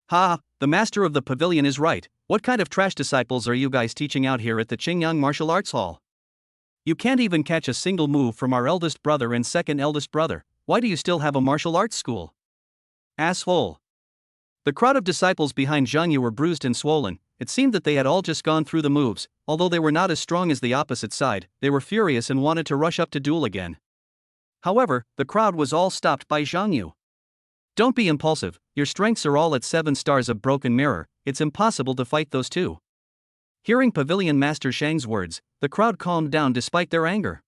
Ha, the master of the pavilion is right, what kind of trash disciples are you guys teaching out here at the Qingyang Martial Arts Hall? You can't even catch a single move from our eldest brother and second eldest brother. Why do you still have a martial arts school? Asshole. The crowd of disciples behind Zhang Yu were bruised and swollen. It seemed that they had all just gone through the moves. Although they were not as strong as the opposite side, they were furious and wanted to rush up to duel again. However, the crowd was all stopped by Zhang Yu. Don't be impulsive, your strengths are all at 7 stars of broken mirror, it's impossible to fight those two. Hearing Pavilion Master Shang's words, the crowd calmed down despite their anger.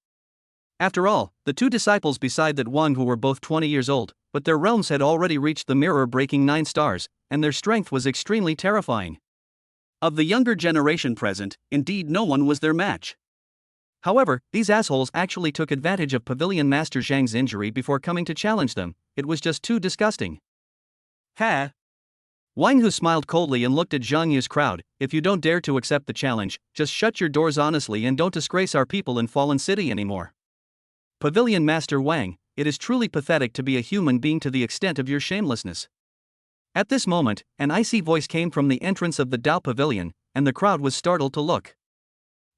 After all, the two disciples beside that one who were both 20 years old, but their realms had already reached the mirror-breaking 9 stars, and their strength was extremely terrifying. Of the younger generation present, indeed no one was their match. However, these assholes actually took advantage of Pavilion Master Zhang's injury before coming to challenge them. It was just too disgusting. Ha! Wang Hu smiled coldly and looked at Zhang Yu's crowd. If you don't dare to accept the challenge, just shut your doors honestly and don't disgrace our people in Fallen City anymore. Pavilion Master Wang, it is truly pathetic to be a human being to the extent of your shamelessness. At this moment, an icy voice came from the entrance of the Dao Pavilion, and the crowd was startled to look.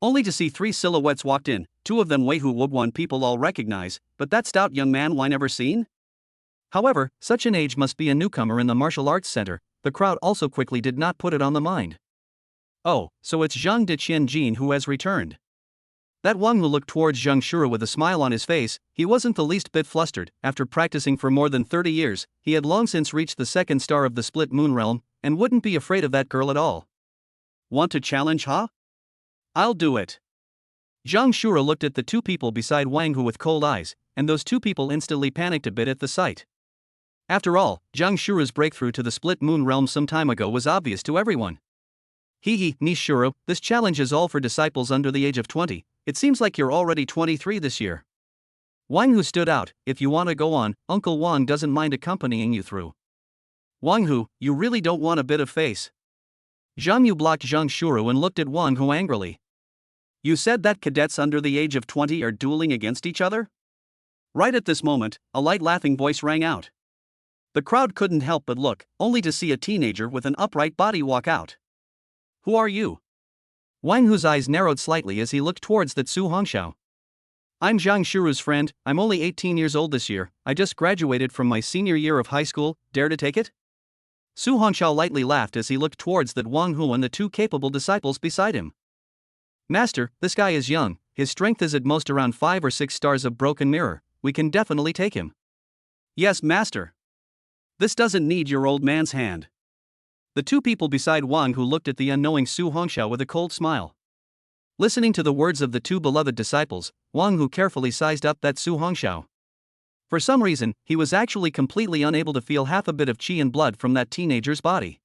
Only to see 3 silhouettes walked in, 2 of them Wei Hu Wubuan people all recognize, but that stout young man Why never seen? However, such an age must be a newcomer in the martial arts center. The crowd also quickly did not put it on the mind. Oh, so it's Zhang de Qianjin who has returned. That Wang Hu looked towards Zhang Shura with a smile on his face. He wasn't the least bit flustered. After practicing for more than 30 years, he had long since reached the 2nd star of the Split Moon Realm, and wouldn't be afraid of that girl at all. Want to challenge, huh? I'll do it. Zhang Shura looked at the 2 people beside Wang Hu with cold eyes, and those 2 people instantly panicked a bit at the sight. After all, Zhang Shura's breakthrough to the Split Moon Realm some time ago was obvious to everyone. Hee Ni Shura, this challenge is all for disciples under the age of 20. It seems like you're already 23 this year. Wang Hu stood out. If you want to go on, Uncle Wang doesn't mind accompanying you through. Wang Hu, you really don't want a bit of face. Zhang Yu blocked Zhang Shura and looked at Wang Hu angrily. You said that cadets under the age of 20 are dueling against each other? Right at this moment, a light laughing voice rang out. The crowd couldn't help but look, only to see a teenager with an upright body walk out. Who are you? Wang Hu's eyes narrowed slightly as he looked towards that Su Hongxiao. I'm Zhang Shuru's friend, I'm only 18 years old this year, I just graduated from my senior year of high school, dare to take it? Su Hongxiao lightly laughed as he looked towards that Wang Hu and the 2 capable disciples beside him. Master, this guy is young, his strength is at most around 5 or 6 stars of broken mirror, we can definitely take him. Yes, master. This doesn't need your old man's hand. The 2 people beside Wang Hu looked at the unknowing Su Hongxiao with a cold smile. Listening to the words of the 2 beloved disciples, Wang Hu carefully sized up that Su Hongxiao. For some reason, he was actually completely unable to feel half a bit of qi and blood from that teenager's body.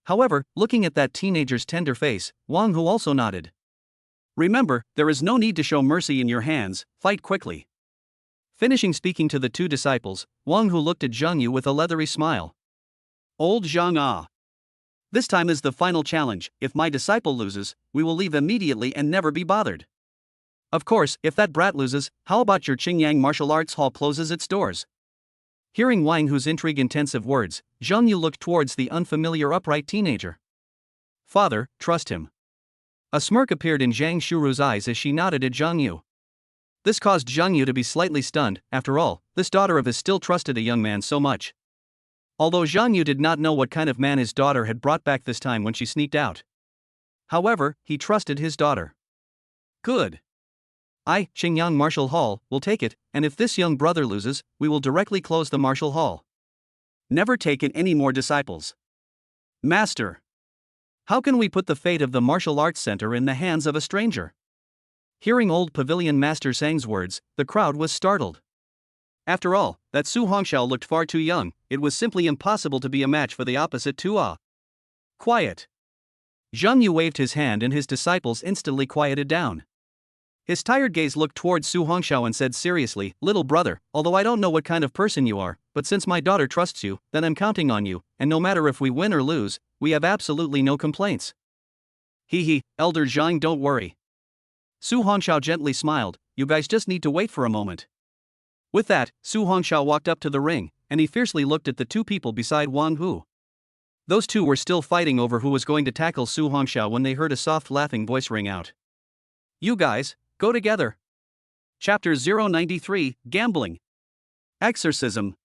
However, looking at that teenager's tender face, Wang Hu also nodded. Remember, there is no need to show mercy in your hands, fight quickly. Finishing speaking to the 2 disciples, Wang Hu looked at Zhang Yu with a leathery smile. Old Zhang Ah. This time is the final challenge, if my disciple loses, we will leave immediately and never be bothered. Of course, if that brat loses, how about your Qingyang Martial Arts Hall closes its doors? Hearing Wang Hu's intrigue-intensive words, Zhang Yu looked towards the unfamiliar upright teenager. Father, trust him. A smirk appeared in Zhang Shuru's eyes as she nodded at Zhang Yu. This caused Zhang Yu to be slightly stunned. After all, this daughter of his still trusted a young man so much. Although Zhang Yu did not know what kind of man his daughter had brought back this time when she sneaked out. However, he trusted his daughter. Good. Qingyang Martial Hall, will take it, and if this young brother loses, we will directly close the Martial Hall. Never taken any more disciples. Master. How can we put the fate of the martial arts center in the hands of a stranger? Hearing old Pavilion Master Zhang's words, the crowd was startled. After all, that Su Hongxiao looked far too young, it was simply impossible to be a match for the opposite 2. Quiet. Zhang Yu waved his hand and his disciples instantly quieted down. His tired gaze looked towards Su Hongxiao and said seriously, little brother, although I don't know what kind of person you are, but since my daughter trusts you, then I'm counting on you, and no matter if we win or lose, we have absolutely no complaints. Elder Zhang, don't worry. Su Hongxiao gently smiled, you guys just need to wait for a moment. With that, Su Hongxiao walked up to the ring, and he fiercely looked at the 2 people beside Wang Hu. Those 2 were still fighting over who was going to tackle Su Hongxiao when they heard a soft laughing voice ring out. You guys, Go together. Chapter 093, Gambling. Exorcism.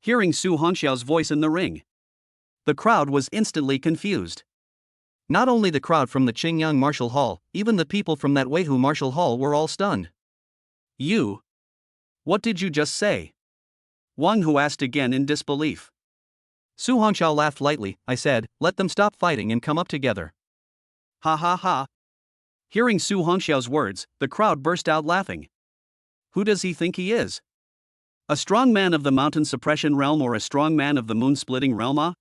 Hearing Su Hongxiao's voice in the ring, the crowd was instantly confused. Not only the crowd from the Qingyang Martial Hall, even the people from that Weihu Martial Hall were all stunned. You? What did you just say? Wang Hu asked again in disbelief. Su Hongxiao laughed lightly. I said, let them stop fighting and come up together. Ha ha ha. Hearing Su Hongxiao's words, the crowd burst out laughing. Who does he think he is? A strong man of the mountain suppression realm or a strong man of the moon splitting realm?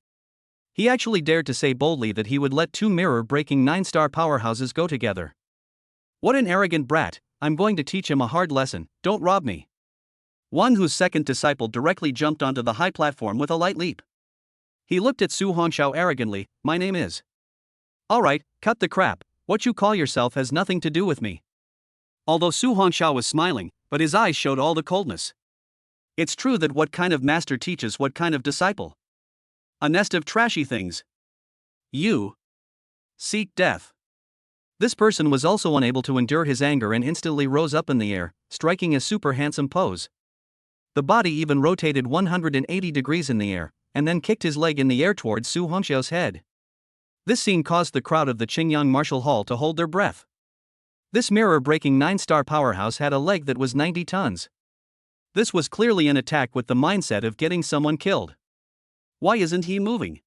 He actually dared to say boldly that he would let two mirror-breaking 9-star powerhouses go together. What an arrogant brat, I'm going to teach him a hard lesson, don't rob me. Wang Hu's second disciple directly jumped onto the high platform with a light leap. He looked at Su Hongxiao arrogantly, my name is. Alright, cut the crap, what you call yourself has nothing to do with me. Although Su Hongxiao was smiling, but his eyes showed all the coldness. It's true that what kind of master teaches what kind of disciple? A nest of trashy things. You seek death. This person was also unable to endure his anger and instantly rose up in the air, striking a super handsome pose. The body even rotated 180 degrees in the air, and then kicked his leg in the air towards Su Hongxiao's head. This scene caused the crowd of the Qingyang Martial Hall to hold their breath. This mirror-breaking 9-star powerhouse had a leg that was 90 tons. This was clearly an attack with the mindset of getting someone killed. Why isn't he moving?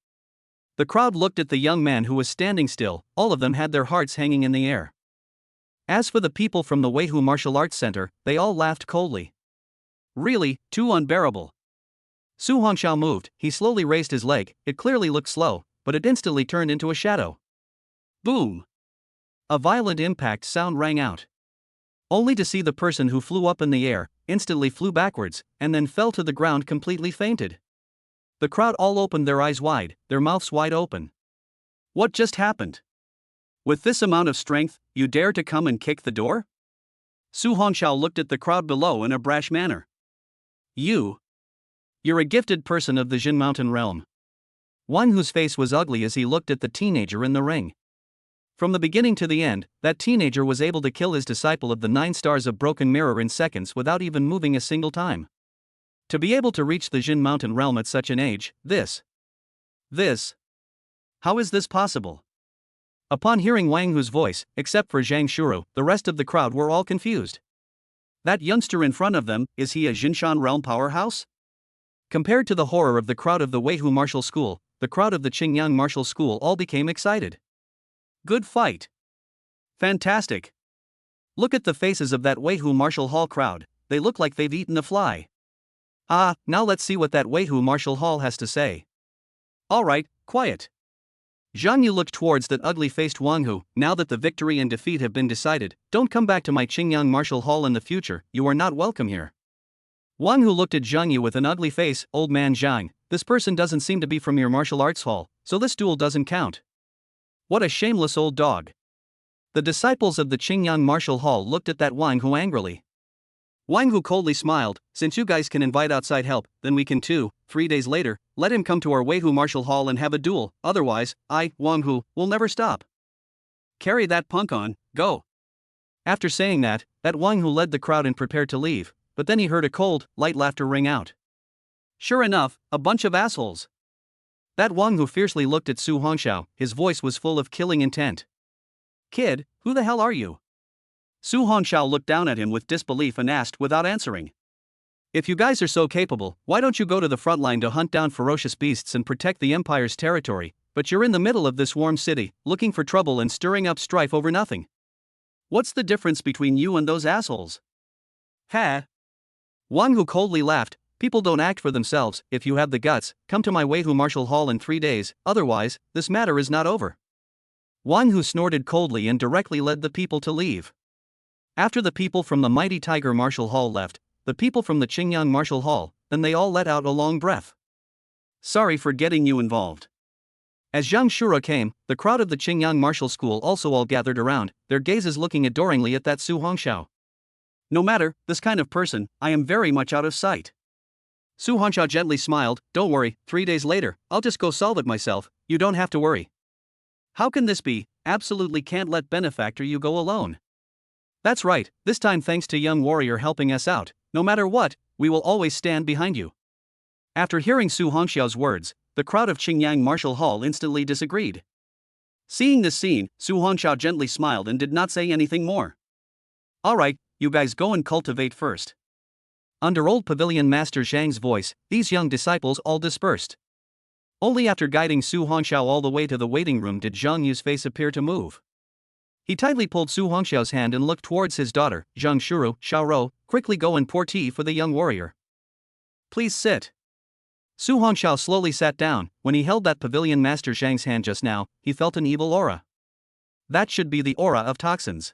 The crowd looked at the young man who was standing still, all of them had their hearts hanging in the air. As for the people from the Weihu Martial Arts Center, they all laughed coldly. Really, too unbearable. Su Hongxiao moved, he slowly raised his leg, it clearly looked slow, but it instantly turned into a shadow. Boom! A violent impact sound rang out. Only to see the person who flew up in the air, instantly flew backwards, and then fell to the ground completely fainted. The crowd all opened their eyes wide, their mouths wide open. What just happened? With this amount of strength, you dare to come and kick the door? Su Hongxiao looked at the crowd below in a brash manner. You're a gifted person of the Jin Mountain realm. One whose face was ugly as he looked at the teenager in the ring. From the beginning to the end, that teenager was able to kill his disciple of the 9 stars of Broken Mirror in seconds without even moving a single time. To be able to reach the Jin Mountain realm at such an age, how is this possible? Upon hearing Wang Hu's voice, except for Zhang Shuru, the rest of the crowd were all confused. That youngster in front of them, is he a Jinshan realm powerhouse? Compared to the horror of the crowd of the Weihu Martial School, the crowd of the Qingyang Martial School all became excited. Good fight. Fantastic. Look at the faces of that Weihu Martial Hall crowd, they look like they've eaten a fly. Now let's see what that Weihu Martial Hall has to say. Alright, quiet. Zhang Yu looked towards that ugly-faced Wang Hu. Now that the victory and defeat have been decided, don't come back to my Qingyang Martial Hall in the future, you are not welcome here. Wang Hu looked at Zhang Yu with an ugly face. Old man Zhang, this person doesn't seem to be from your martial arts hall, so this duel doesn't count. What a shameless old dog. The disciples of the Qingyang Martial Hall looked at that Wang Hu angrily. Wang Hu coldly smiled, since you guys can invite outside help, then we can too. 3 days later, let him come to our Weihu Martial Hall and have a duel, otherwise, Wang Hu, will never stop. Carry that punk on, go. After saying that Wang Hu led the crowd and prepared to leave, but then he heard a cold, light laughter ring out. Sure enough, a bunch of assholes. That Wang Hu fiercely looked at Su Hongxiao, his voice was full of killing intent. Kid, who the hell are you? Su Hongxiao looked down at him with disbelief and asked without answering. If you guys are so capable, why don't you go to the front line to hunt down ferocious beasts and protect the Empire's territory, but you're in the middle of this warm city, looking for trouble and stirring up strife over nothing. What's the difference between you and those assholes? Ha! Wang Hu coldly laughed, people don't act for themselves, if you have the guts, come to my Weihu Martial Hall in 3 days, otherwise, this matter is not over. Wang Hu snorted coldly and directly led the people to leave. After the people from the mighty Tiger Martial Hall left, the people from the Qingyang Martial Hall, then they all let out a long breath. Sorry for getting you involved. As Zhang Shura came, the crowd of the Qingyang Martial School also all gathered around, their gazes looking adoringly at that Su Hongxiao. No matter, this kind of person, I am very much out of sight. Su Hongxiao gently smiled, don't worry, 3 days later, I'll just go solve it myself, you don't have to worry. How can this be? Absolutely can't let benefactor you go alone. That's right, this time thanks to young warrior helping us out, no matter what, we will always stand behind you. After hearing Su Hongxiao's words, the crowd of Qingyang Martial Hall instantly disagreed. Seeing this scene, Su Hongxiao gently smiled and did not say anything more. Alright, you guys go and cultivate first. Under old pavilion master Zhang's voice, these young disciples all dispersed. Only after guiding Su Hongxiao all the way to the waiting room did Zhang Yu's face appear to move. He tightly pulled Su Hongxiao's hand and looked towards his daughter, Zhang Shuru, Xiaorou, quickly go and pour tea for the young warrior. Please sit. Su Hongxiao slowly sat down. When he held that pavilion master Zhang's hand just now, he felt an evil aura. That should be the aura of toxins.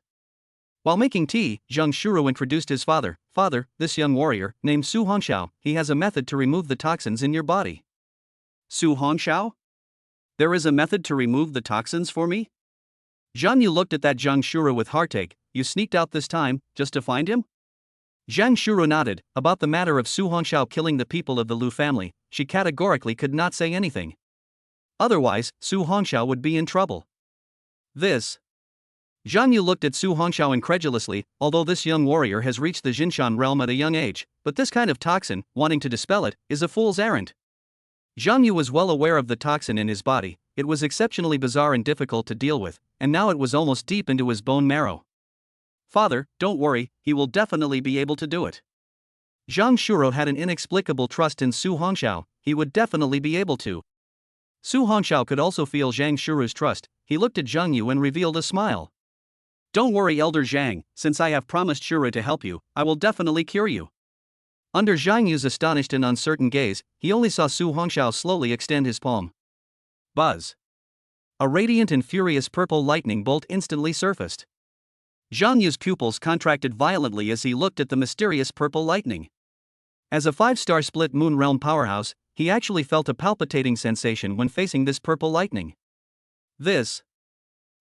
While making tea, Zhang Shuru introduced his father. Father, this young warrior, named Su Hongxiao, he has a method to remove the toxins in your body. Su Hongxiao? There is a method to remove the toxins for me? Zhang Yu looked at that Zhang Shuru with heartache. You sneaked out this time, just to find him? Zhang Shuru nodded. About the matter of Su Hongxiao killing the people of the Lu family, she categorically could not say anything. Otherwise, Su Hongxiao would be in trouble. This. Zhang Yu looked at Su Hongxiao incredulously. Although this young warrior has reached the Jinshan realm at a young age, but this kind of toxin, wanting to dispel it, is a fool's errand. Zhang Yu was well aware of the toxin in his body. It was exceptionally bizarre and difficult to deal with, and now it was almost deep into his bone marrow. Father, don't worry, he will definitely be able to do it. Zhang Shuru had an inexplicable trust in Su Hongxiao. He would definitely be able to. Su Hongxiao could also feel Zhang Shuru's trust. He looked at Zhang Yu and revealed a smile. Don't worry, Elder Zhang, since I have promised Shuru to help you, I will definitely cure you. Under Zhang Yu's astonished and uncertain gaze, he only saw Su Hongxiao slowly extend his palm. Buzz. A radiant and furious purple lightning bolt instantly surfaced. Zhang Yu's pupils contracted violently as he looked at the mysterious purple lightning. As a 5-star split moon realm powerhouse, he actually felt a palpitating sensation when facing this purple lightning. This.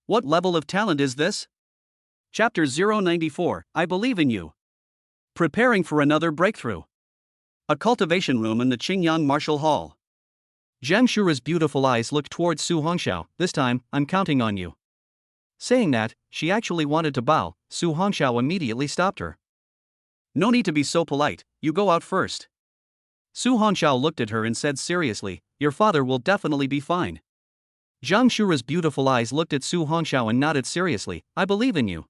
What level of talent is this? Chapter 094, I Believe in You. Preparing for another breakthrough. A cultivation room in the Qingyang Martial Hall. Zhang Shuru's beautiful eyes looked towards Su Hongxiao. This time, I'm counting on you. Saying that, she actually wanted to bow. Su Hongxiao immediately stopped her. No need to be so polite, you go out first. Su Hongxiao looked at her and said seriously, your father will definitely be fine. Zhang Shuru's beautiful eyes looked at Su Hongxiao and nodded seriously, I believe in you.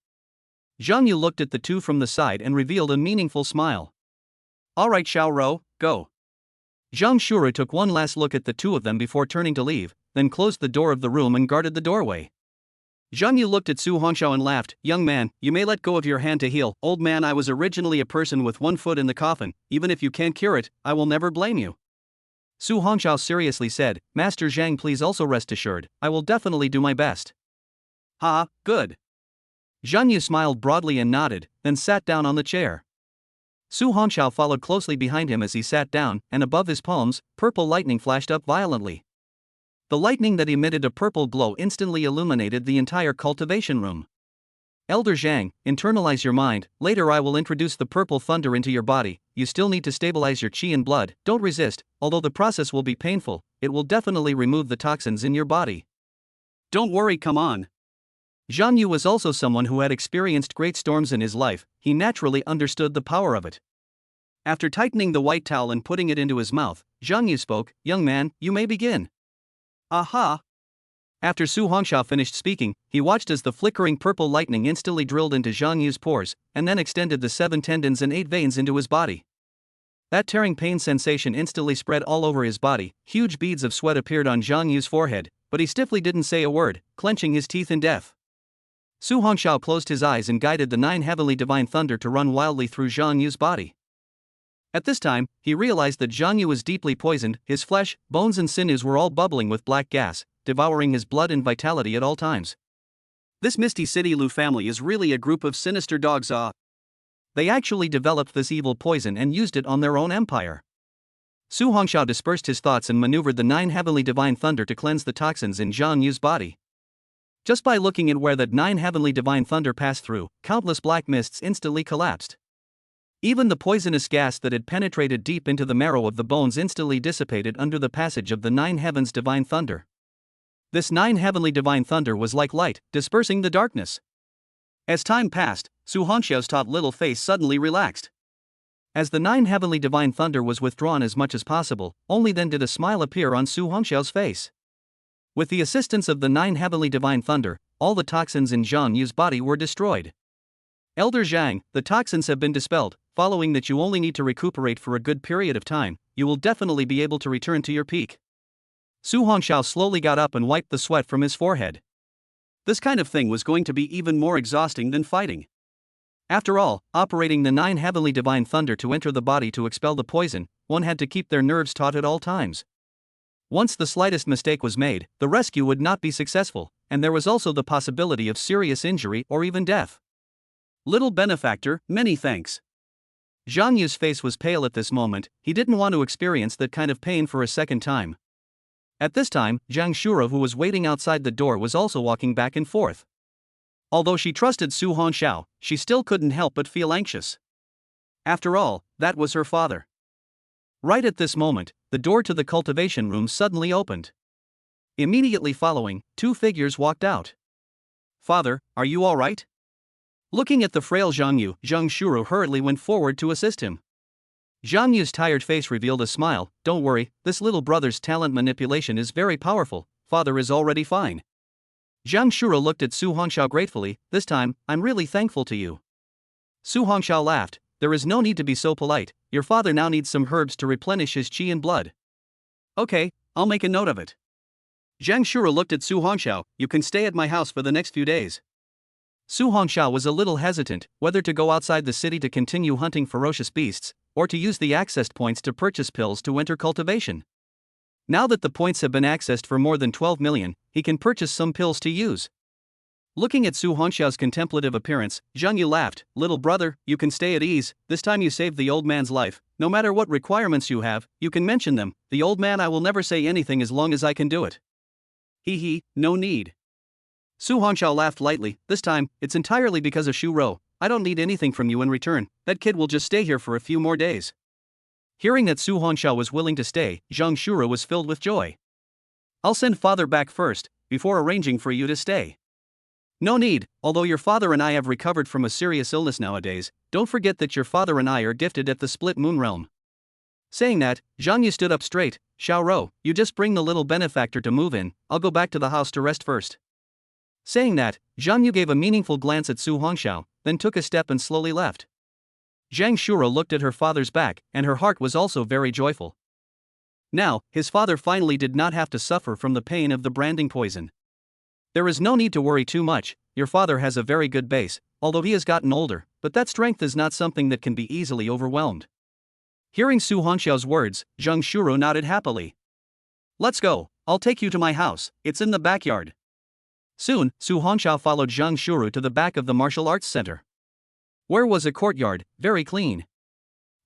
Zhang Yu looked at the two from the side and revealed a meaningful smile. Alright Xiaorou, go. Zhang Shuru took one last look at the two of them before turning to leave, then closed the door of the room and guarded the doorway. Zhang Yu looked at Su Hongxiao and laughed, young man, you may let go of your hand to heal. Old man, I was originally a person with one foot in the coffin, even if you can't cure it, I will never blame you. Su Hongxiao seriously said, Master Zhang, please also rest assured, I will definitely do my best. Ha, good. Zhang Yu smiled broadly and nodded, then sat down on the chair. Su Hongxiao followed closely behind him as he sat down, and above his palms, purple lightning flashed up violently. The lightning that emitted a purple glow instantly illuminated the entire cultivation room. Elder Zhang, internalize your mind, later I will introduce the purple thunder into your body, you still need to stabilize your qi and blood, don't resist, although the process will be painful, it will definitely remove the toxins in your body. Don't worry, come on. Zhang Yu was also someone who had experienced great storms in his life, he naturally understood the power of it. After tightening the white towel and putting it into his mouth, Zhang Yu spoke, young man, you may begin. Aha! After Su Hongxiao finished speaking, he watched as the flickering purple lightning instantly drilled into Zhang Yu's pores, and then extended the 7 tendons and 8 veins into his body. That tearing pain sensation instantly spread all over his body, huge beads of sweat appeared on Zhang Yu's forehead, but he stiffly didn't say a word, clenching his teeth in death. Su Hongxiao closed his eyes and guided the 9 heavenly divine thunder to run wildly through Zhang Yu's body. At this time, he realized that Zhang Yu was deeply poisoned, his flesh, bones and sinews were all bubbling with black gas, devouring his blood and vitality at all times. This Misty City Lu family is really a group of sinister dogs. They actually developed this evil poison and used it on their own empire. Su Hongxiao dispersed his thoughts and maneuvered the 9 heavenly divine thunder to cleanse the toxins in Zhang Yu's body. Just by looking at where that 9 heavenly divine thunder passed through, countless black mists instantly collapsed. Even the poisonous gas that had penetrated deep into the marrow of the bones instantly dissipated under the passage of the 9 heavens divine thunder. This 9 heavenly divine thunder was like light, dispersing the darkness. As time passed, Su Hongxiao's taut little face suddenly relaxed. As the 9 heavenly divine thunder was withdrawn as much as possible, only then did a smile appear on Su Hongxiao's face. With the assistance of the 9 heavenly divine thunder, all the toxins in Zhang Yu's body were destroyed. Elder Zhang, the toxins have been dispelled. Following that, you only need to recuperate for a good period of time. You will definitely be able to return to your peak. Su Hongxiao slowly got up and wiped the sweat from his forehead. This kind of thing was going to be even more exhausting than fighting. After all, operating the 9 heavenly divine thunder to enter the body to expel the poison, one had to keep their nerves taut at all times. Once the slightest mistake was made, the rescue would not be successful, and there was also the possibility of serious injury or even death. Little benefactor, many thanks. Zhang Yu's face was pale at this moment. He didn't want to experience that kind of pain for a second time. At this time, Zhang Shuro, who was waiting outside the door, was also walking back and forth. Although she trusted Su Hongxiao, she still couldn't help but feel anxious. After all, that was her father. Right at this moment, the door to the cultivation room suddenly opened. Immediately following, 2 figures walked out. Father, are you all right? Looking at the frail Zhang Yu, Zhang Shuro hurriedly went forward to assist him. Zhang Yu's tired face revealed a smile. Don't worry, this little brother's talent manipulation is very powerful. Father is already fine. Zhang Shuro looked at Su Hongxiao gratefully. This time, I'm really thankful to you. Su Hongxiao laughed. There is no need to be so polite. Your father now needs some herbs to replenish his qi and blood. Okay, I'll make a note of it. Zhang Shuro looked at Su Hongxiao. You can stay at my house for the next few days. Su Hongxiao was a little hesitant whether to go outside the city to continue hunting ferocious beasts, or to use the accessed points to purchase pills to enter cultivation. Now that the points have been accessed for more than 12 million, he can purchase some pills to use. Looking at Su Hongxiao's contemplative appearance, Zhang Yu laughed. Little brother, you can stay at ease. This time you saved the old man's life. No matter what requirements you have, you can mention them. The old man, I will never say anything as long as I can do it. Hee, no need. Su Hongxiao laughed lightly. This time, it's entirely because of Shu Rou. I don't need anything from you in return. That kid will just stay here for a few more days. Hearing that Su Hongxiao was willing to stay, Zhang Shuro was filled with joy. I'll send father back first, before arranging for you to stay. No need, although your father and I have recovered from a serious illness nowadays, don't forget that your father and I are gifted at the Split Moon Realm. Saying that, Zhang Yu stood up straight. Xiao Rou, you just bring the little benefactor to move in, I'll go back to the house to rest first. Saying that, Zhang Yu gave a meaningful glance at Su Hongxiao, then took a step and slowly left. Zhang Shuro looked at her father's back, and her heart was also very joyful. Now, his father finally did not have to suffer from the pain of the branding poison. There is no need to worry too much. Your father has a very good base, although he has gotten older, but that strength is not something that can be easily overwhelmed. Hearing Su Hongxiao's words, Zhang Shuro nodded happily. Let's go, I'll take you to my house, it's in the backyard. Soon, Su Hongxiao followed Zhang Shuro to the back of the martial arts center. Where was a courtyard, very clean.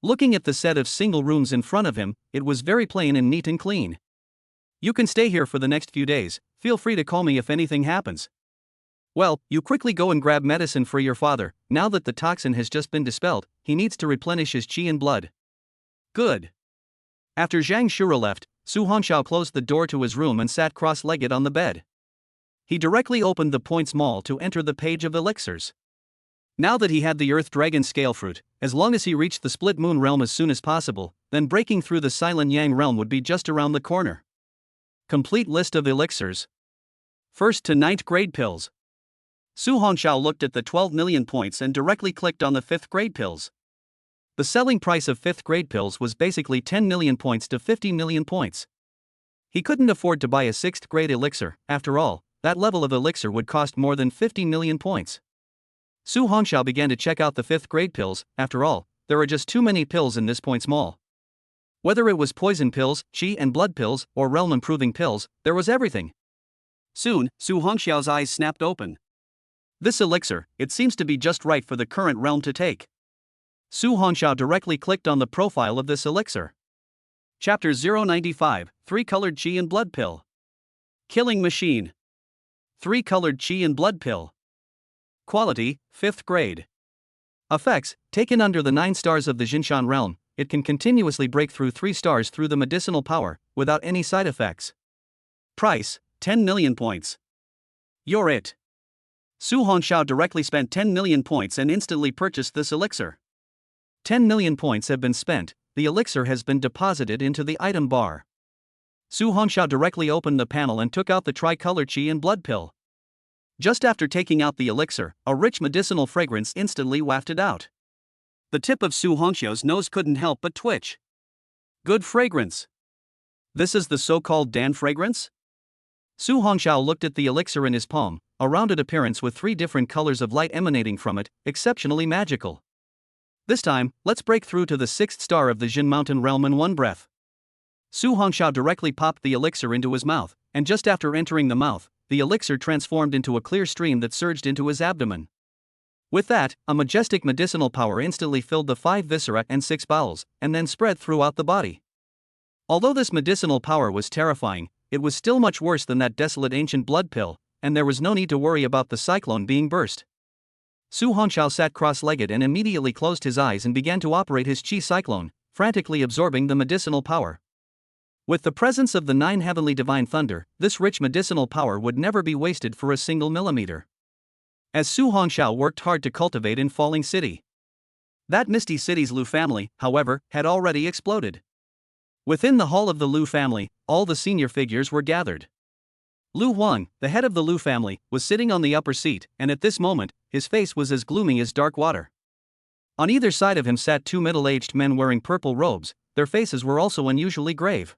Looking at the set of single rooms in front of him, it was very plain and neat and clean. You can stay here for the next few days, feel free to call me if anything happens. Well, you quickly go and grab medicine for your father. Now that the toxin has just been dispelled, he needs to replenish his qi and blood. Good. After Zhang Shuro left, Su Hongxiao closed the door to his room and sat cross-legged on the bed. He directly opened the points mall to enter the page of elixirs. Now that he had the Earth Dragon Scale Fruit, as long as he reached the Split Moon Realm as soon as possible, then breaking through the Silent Yang Realm would be just around the corner. Complete list of elixirs. 1st to 9th grade pills. Su Hongxiao looked at the 12 million points and directly clicked on the 5th grade pills. The selling price of 5th grade pills was basically 10 million points to 50 million points. He couldn't afford to buy a 6th grade elixir. After all, that level of elixir would cost more than 50 million points. Su Hongxiao began to check out the 5th grade pills. After all, there are just too many pills in this points mall. Whether it was poison pills, qi and blood pills, or realm improving pills, there was everything. Soon, Su Hongxiao's eyes snapped open. This elixir, it seems to be just right for the current realm to take. Su Hongxiao directly clicked on the profile of this elixir. Chapter 095, 3-colored qi and blood pill. Killing machine. 3-colored qi and blood pill. Quality, 5th grade. Effects, taken under the 9 stars of the Jinshan realm, it can continuously break through 3 stars through the medicinal power, without any side effects. Price, 10 million points. You're it. Su Hongxiao directly spent 10 million points and instantly purchased this elixir. 10 million points have been spent, the elixir has been deposited into the item bar. Su Hongxiao directly opened the panel and took out the tricolor qi and blood pill. Just after taking out the elixir, a rich medicinal fragrance instantly wafted out. The tip of Su Hongxiao's nose couldn't help but twitch. Good fragrance. This is the so-called Dan fragrance? Su Hongxiao looked at the elixir in his palm, a rounded appearance with 3 different colors of light emanating from it, exceptionally magical. This time, let's break through to the 6th star of the Jin Mountain realm in one breath. Su Hongxiao directly popped the elixir into his mouth, and just after entering the mouth, the elixir transformed into a clear stream that surged into his abdomen. With that, a majestic medicinal power instantly filled the 5 viscera and 6 bowels, and then spread throughout the body. Although this medicinal power was terrifying, it was still much worse than that desolate ancient blood pill, and there was no need to worry about the cyclone being burst. Su Hongxiao sat cross-legged and immediately closed his eyes and began to operate his qi cyclone, frantically absorbing the medicinal power. With the presence of the 9 heavenly divine thunder, this rich medicinal power would never be wasted for a single millimeter. As Su Hongxiao worked hard to cultivate in Falling City. That Misty City's Lu family, however, had already exploded. Within the hall of the Lu family, all the senior figures were gathered. Lu Huang, the head of the Lu family, was sitting on the upper seat, and at this moment, his face was as gloomy as dark water. On either side of him sat 2 middle-aged men wearing purple robes, their faces were also unusually grave.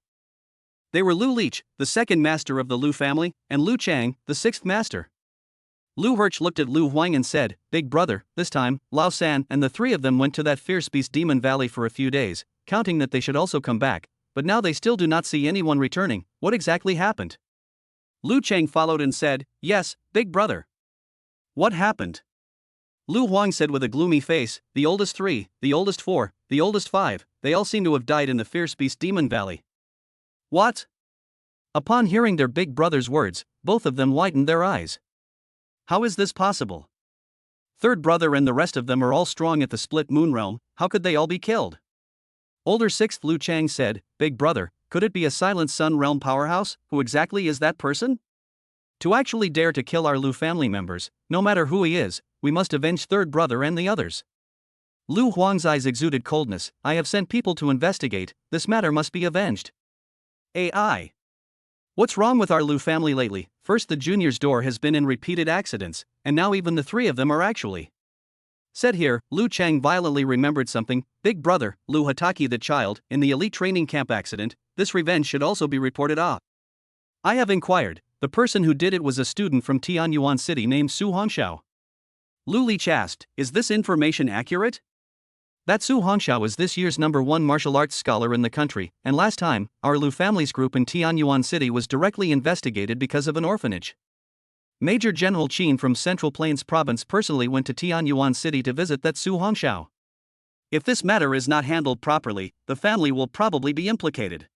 They were Lu Lichi, the 2nd master of the Lu family, and Lu Chang, the 6th master. Lu Hirsch looked at Lu Huang and said, "Big brother, this time, Lao San and the 3 of them went to that fierce beast Demon Valley for a few days, counting that they should also come back, but now they still do not see anyone returning. What exactly happened?" Lu Chang followed and said, "Yes, big brother." "What happened?" Lu Huang said with a gloomy face, "The oldest 3, the oldest 4, the oldest 5, they all seem to have died in the fierce beast Demon Valley." "What?" Upon hearing their big brother's words, both of them widened their eyes. "How is this possible? Third brother and the rest of them are all strong at the split moon realm, how could they all be killed?" Older 6th Lu Chang said, "Big brother, could it be a Silent Sun realm powerhouse? Who exactly is that person? To actually dare to kill our Lu family members, no matter who he is, we must avenge third brother and the others." Lu Huang's eyes exuded coldness. "I have sent people to investigate, this matter must be avenged." AI. What's wrong with our Lu family lately? First the junior's door has been in repeated accidents, and now even the 3 of them are actually. Said here, Lu Chang violently remembered something. "Big brother, Lu Hataki the child, in the elite training camp accident, this revenge should also be reported off. I have inquired, the person who did it was a student from Yuan City named Su Hongxiao." Lu Lichi asked, "Is this information accurate?" That Su Hongxiao is this year's #1 martial arts scholar in the country, and last time, our Lu family's group in Yuan City was directly investigated because of an orphanage. Major General Qin from Central Plains Province personally went to Yuan City to visit that Su Hongxiao. If this matter is not handled properly, the family will probably be implicated.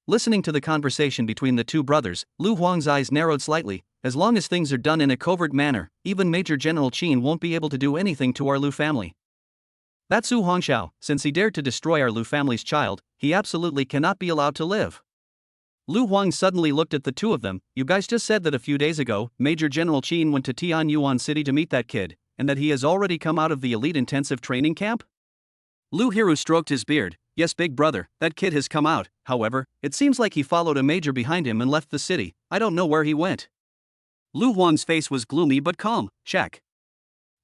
Listening to the conversation between the 2 brothers, Lu Huang's eyes narrowed slightly. As long as things are done in a covert manner, even Major General Qin won't be able to do anything to our Lu family. That Su Hongxiao, since he dared to destroy our Lu family's child, he absolutely cannot be allowed to live. Lu Huang suddenly looked at the 2 of them. "You guys just said that a few days ago, Major General Qin went to Yuan City to meet that kid, and that he has already come out of the elite intensive training camp?" Lu Hiru stroked his beard. "Yes, big brother, that kid has come out, however, it seems like he followed a major behind him and left the city, I don't know where he went." Lu Huang's face was gloomy but calm. Check.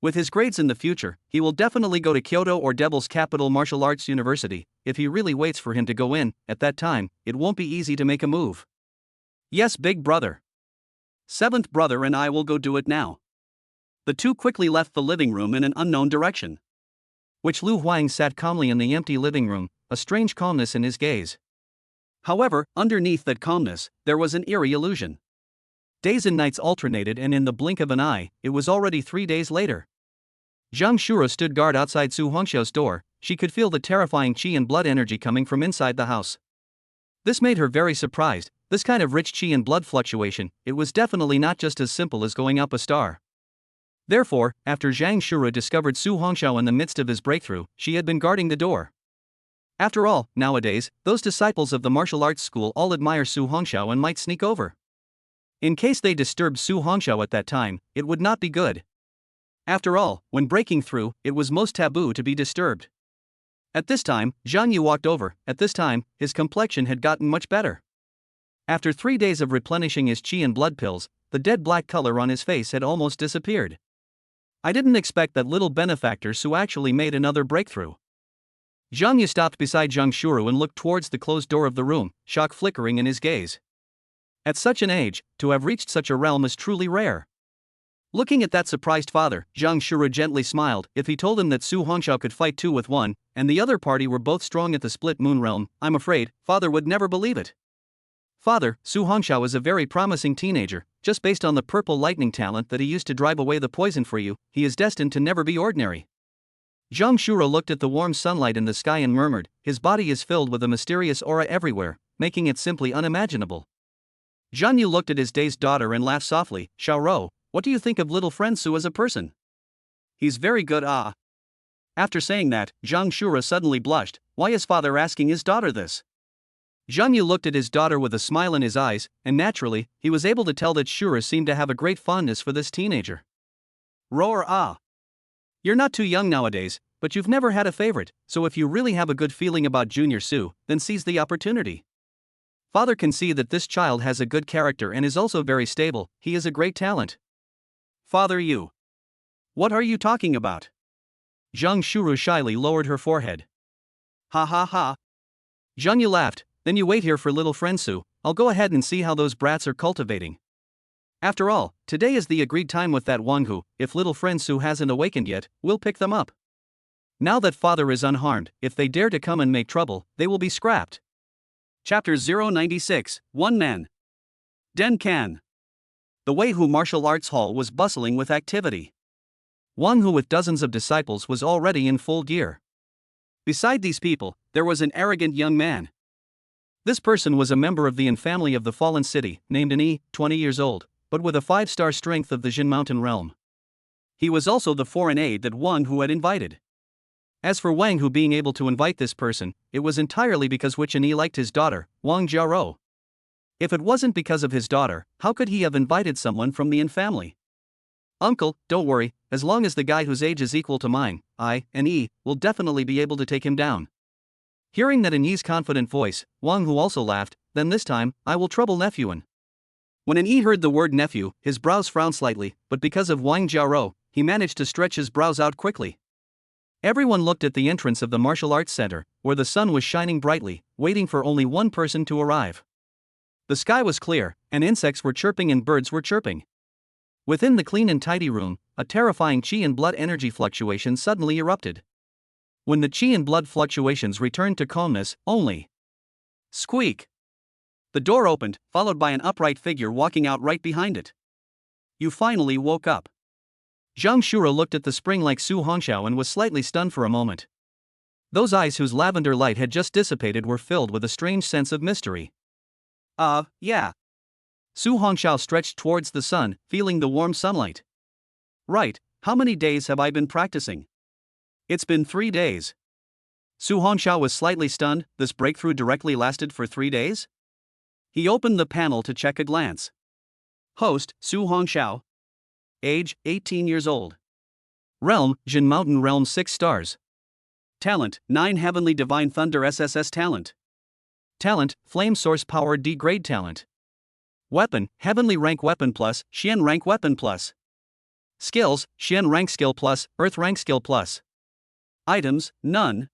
With his grades in the future, he will definitely go to Kyoto or Devil's Capital Martial Arts University. If he really waits for him to go in, at that time, it won't be easy to make a move. "Yes, big brother. 7th brother and I will go do it now." The 2 quickly left the living room in an unknown direction. Which Lu Huang sat calmly in the empty living room, a strange calmness in his gaze. However, underneath that calmness, there was an eerie illusion. Days and nights alternated, and in the blink of an eye, it was already 3 days later. Zhang Shura stood guard outside Su Hongxiao's door. She could feel the terrifying qi and blood energy coming from inside the house. This made her very surprised. This kind of rich qi and blood fluctuation, it was definitely not just as simple as going up a star. Therefore, after Zhang Shura discovered Su Hongxiao in the midst of his breakthrough, she had been guarding the door. After all, nowadays, those disciples of the martial arts school all admire Su Hongxiao and might sneak over. In case they disturbed Su Hongxiao at that time, it would not be good. After all, when breaking through, it was most taboo to be disturbed. At this time, Zhang Yu walked over. At this time, his complexion had gotten much better. After 3 days of replenishing his qi and blood pills, the dead black color on his face had almost disappeared. I didn't expect that little benefactor Su actually made another breakthrough. Zhang Yu stopped beside Zhang Shuru and looked towards the closed door of the room, shock flickering in his gaze. At such an age, to have reached such a realm is truly rare. Looking at that surprised father, Zhang Shuru gently smiled. If he told him that Su Hongxiao could fight 2 with 1, and the other party were both strong at the split moon realm, I'm afraid, father would never believe it. Father, Su Hongxiao is a very promising teenager. Just based on the purple lightning talent that he used to drive away the poison for you, he is destined to never be ordinary. Zhang Shuru looked at the warm sunlight in the sky and murmured, his body is filled with a mysterious aura everywhere, making it simply unimaginable. Zhang Yu looked at his dazed daughter and laughed softly. Xiaorou, what do you think of little friend Su as a person? He's very good. After saying that, Zhang Shuru suddenly blushed. Why is father asking his daughter this? Zhang Yu looked at his daughter with a smile in his eyes, and naturally, he was able to tell that Shuru seemed to have a great fondness for this teenager. Roar. You're not too young nowadays, but you've never had a favorite, so if you really have a good feeling about Junior Su, then seize the opportunity. Father can see that this child has a good character and is also very stable. He is a great talent. Father, you. What are you talking about? Zhang Shuru shyly lowered her forehead. Ha ha ha. Zhang Yu laughed. Then you wait here for little friend Su. I'll go ahead and see how those brats are cultivating. After all, today is the agreed time with that Wang Hu. If little friend Su hasn't awakened yet, we'll pick them up. Now that father is unharmed, if they dare to come and make trouble, they will be scrapped. Chapter 096, One Man. Den Kan. The Weihu Martial Arts Hall was bustling with activity. Wang Hu with dozens of disciples was already in full gear. Beside these people, there was an arrogant young man. This person was a member of the Yin family of the Fallen City, named Yi, 20 years old, but with a 5-star strength of the Jin Mountain realm. He was also the foreign aide that Wang Hu had invited. As for Wang Hu being able to invite this person, it was entirely because Yi liked his daughter, Wang Jiarou. If it wasn't because of his daughter, how could he have invited someone from the Yin family? Uncle, don't worry, as long as the guy whose age is equal to mine, I, and Yi, will definitely be able to take him down. Hearing that in Yi's confident voice, Wang Hu also laughed. Then this time, I will trouble nephew. When Yi heard the word nephew, his brows frowned slightly, but because of Wang Jiarou, he managed to stretch his brows out quickly. Everyone looked at the entrance of the martial arts center, where the sun was shining brightly, waiting for only one person to arrive. The sky was clear, and insects were chirping and birds were chirping. Within the clean and tidy room, a terrifying qi and blood energy fluctuation suddenly erupted. When the qi and blood fluctuations returned to calmness, only squeak. The door opened, followed by an upright figure walking out right behind it. You finally woke up. Zhang Shuru looked at the spring-like Su Hongxiao and was slightly stunned for a moment. Those eyes whose lavender light had just dissipated were filled with a strange sense of mystery. Yeah. Su Hongxiao stretched towards the sun, feeling the warm sunlight. Right, how many days have I been practicing? It's been 3 days. Su Hongxiao was slightly stunned. This breakthrough directly lasted for 3 days? He opened the panel to check a glance. Host, Su Hongxiao. Age, 18 years old. Realm, Jin Mountain Realm 6 stars. Talent, 9 Heavenly Divine Thunder SSS talent. Talent, Flame Source Power D-Grade talent. Weapon, Heavenly Rank Weapon Plus, Xian Rank Weapon Plus. Skills, Xian Rank Skill Plus, Earth Rank Skill Plus. Items, none.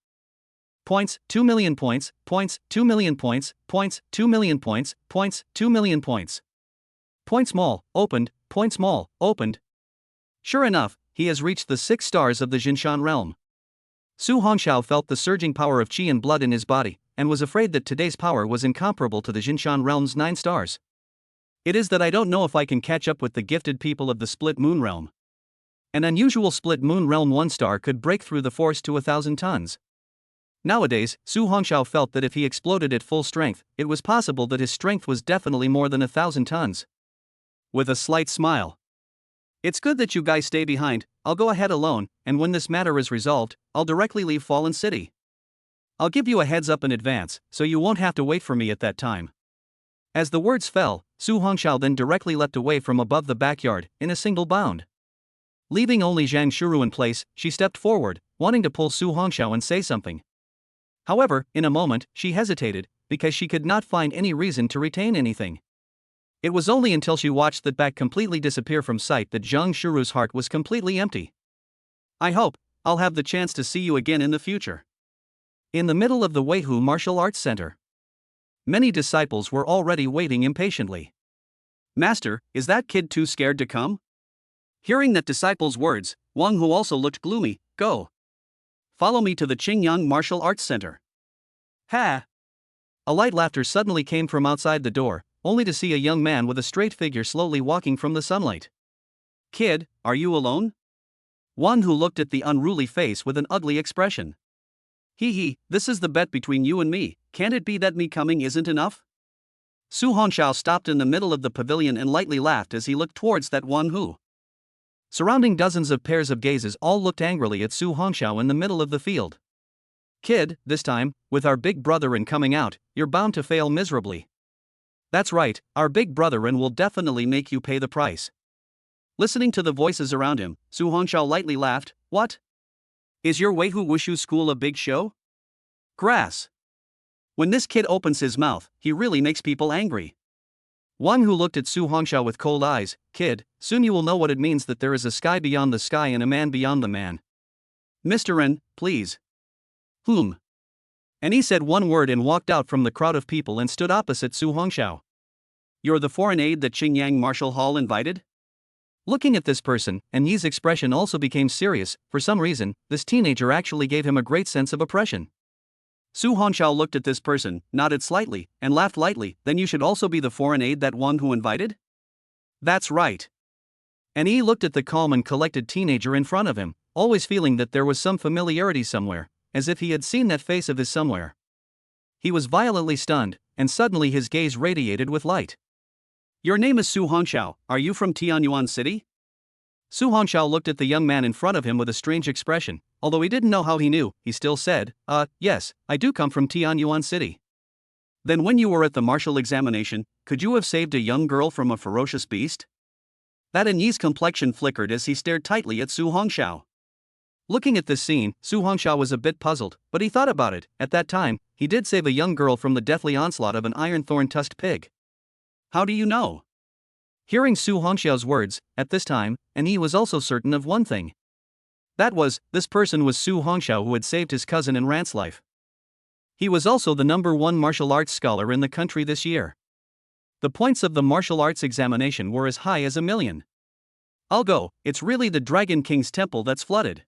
Points, 2 million points, points, 2 million points, points, 2 million points, points, 2 million points. Point small, opened, point small, opened. Sure enough, he has reached the 6 stars of the Jinshan realm. Su Hongxiao felt the surging power of qi and blood in his body, and was afraid that today's power was incomparable to the Jinshan realm's 9 stars. It is that I don't know if I can catch up with the gifted people of the split moon realm. An unusual split moon realm 1 star could break through the force to 1,000 tons. Nowadays, Su Hongxiao felt that if he exploded at full strength, it was possible that his strength was definitely more than 1,000 tons. With a slight smile. It's good that you guys stay behind. I'll go ahead alone, and when this matter is resolved, I'll directly leave Fallen City. I'll give you a heads up in advance, so you won't have to wait for me at that time. As the words fell, Su Hongxiao then directly leapt away from above the backyard, in a single bound. Leaving only Zhang Shuru in place, she stepped forward, wanting to pull Su Hongxiao and say something. However, in a moment, she hesitated, because she could not find any reason to retain anything. It was only until she watched that back completely disappear from sight that Zhang Shuru's heart was completely empty. I hope I'll have the chance to see you again in the future. In the middle of the Weihu Martial Arts Center, many disciples were already waiting impatiently. Master, is that kid too scared to come? Hearing that disciple's words, Wang Hu also looked gloomy. Go. Follow me to the Qingyang Martial Arts Center. Ha! A light laughter suddenly came from outside the door, only to see a young man with a straight figure slowly walking from the sunlight. Kid, are you alone? Wang Hu looked at the unruly face with an ugly expression. Hee, this is the bet between you and me, can't it be that me coming isn't enough? Su Hongxiao stopped in the middle of the pavilion and lightly laughed as he looked towards that Wang Hu. Surrounding dozens of pairs of gazes all looked angrily at Su Hongxiao in the middle of the field. Kid, this time, with our big brother in coming out, you're bound to fail miserably. That's right, our big brother in will definitely make you pay the price. Listening to the voices around him, Su Hongxiao lightly laughed. What? Is your Weihu Wushu school a big show? Grass. When this kid opens his mouth, he really makes people angry. Wang Hu looked at Su Hongxiao with cold eyes. Kid, soon you will know what it means that there is a sky beyond the sky and a man beyond the man. Mr. N, please. And he said one word and walked out from the crowd of people and stood opposite Su Hongxiao. You're the foreign aide that Qingyang Martial Hall invited? Looking at this person, and Yi's expression also became serious. For some reason, this teenager actually gave him a great sense of oppression. Su Hongxiao looked at this person, nodded slightly, and laughed lightly. Then you should also be the foreign aide that Wang Hu invited? That's right. And Yi looked at the calm and collected teenager in front of him, always feeling that there was some familiarity somewhere, as if he had seen that face of his somewhere. He was violently stunned, and suddenly his gaze radiated with light. Your name is Su Hongxiao, are you from Tianyuan City? Su Hongxiao looked at the young man in front of him with a strange expression. Although he didn't know how he knew, he still said, yes, I do come from Tianyuan City. Then when you were at the martial examination, could you have saved a young girl from a ferocious beast? That Yi's complexion flickered as he stared tightly at Su Hongxiao. Looking at this scene, Su Hongxiao was a bit puzzled, but he thought about it. At that time, he did save a young girl from the deathly onslaught of an iron thorn-tusked pig. How do you know? Hearing Su Hongxiao's words, at this time, Yi was also certain of one thing. That was, this person was Su Hongxiao who had saved his cousin and Rant's life. He was also the #1 martial arts scholar in the country this year. The points of the martial arts examination were as high as 1,000,000. I'll go, it's really the Dragon King's temple that's flooded.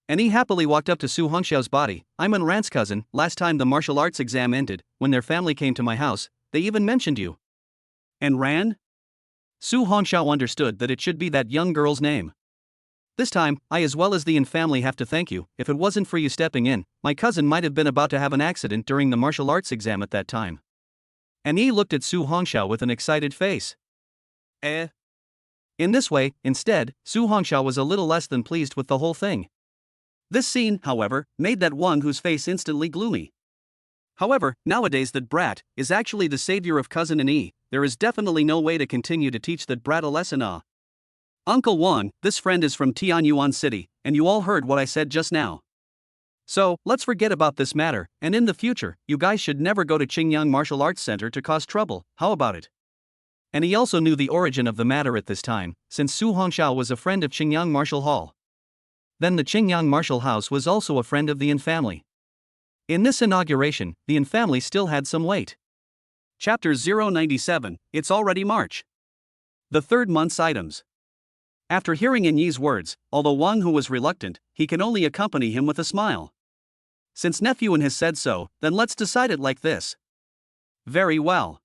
He happily walked up to Su Hongxiao's body. I'm an Rant's cousin. Last time the martial arts exam ended, when their family came to my house, they even mentioned you. And Ran? Su Hongxiao understood that it should be that young girl's name. This time, I as well as the Yin family have to thank you. If it wasn't for you stepping in, my cousin might have been about to have an accident during the martial arts exam at that time. Yi looked at Su Hongxiao with an excited face. In this way, instead, Su Hongxiao was a little less than pleased with the whole thing. This scene, however, made that Wang Hu's face instantly gloomy. However, nowadays that brat is actually the savior of cousin Yi. There is definitely no way to continue to teach that brat a lesson. Uncle Wang, this friend is from Tianyuan City, and you all heard what I said just now. So, let's forget about this matter, and in the future, you guys should never go to Qingyang Martial Arts Center to cause trouble, how about it? He also knew the origin of the matter at this time, since Su Hongxiao was a friend of Qingyang Martial Hall. Then the Qingyang Martial House was also a friend of the Yin family. In this inauguration, the Yin family still had some weight. Chapter 097, It's already March. The third month's items. After hearing Yi's words, although Wang Hu was reluctant, he can only accompany him with a smile. Since nephew has said so, then let's decide it like this. Very well.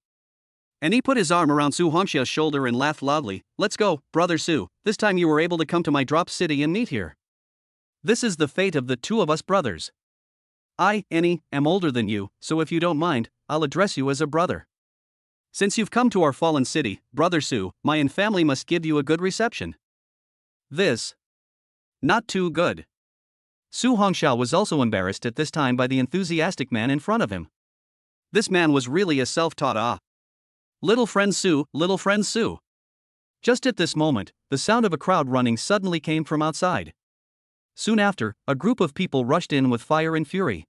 He put his arm around Su Hongxiao's shoulder and laughed loudly. Let's go, brother Su, this time you were able to come to my drop city and meet here. This is the fate of the two of us brothers. I, am older than you, so if you don't mind, I'll address you as a brother. Since you've come to our fallen city, brother Su, my Yin family must give you a good reception. This. Not too good. Su Hongxiao was also embarrassed at this time by the enthusiastic man in front of him. This man was really a self-taught Little friend Sue, little friend Sue. Just at this moment, the sound of a crowd running suddenly came from outside. Soon after, a group of people rushed in with fire and fury.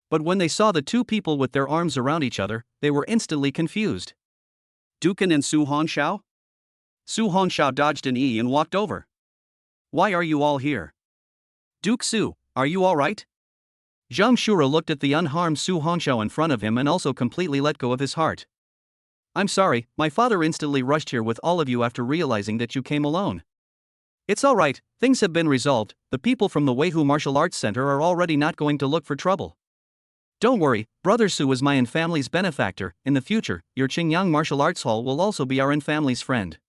But when they saw the two people with their arms around each other, they were instantly confused. Dukan and Su Hongxiao? Su Hongxiao dodged an E and walked over. Why are you all here? Duke Su, are you all right? Zhang Shura looked at the unharmed Su Hongxiao in front of him and also completely let go of his heart. I'm sorry, my father instantly rushed here with all of you after realizing that you came alone. It's alright, things have been resolved, the people from the Weihu Martial Arts Center are already not going to look for trouble. Don't worry, Brother Su is my and family's benefactor, in the future, your Qingyang Martial Arts Hall will also be our and family's friend.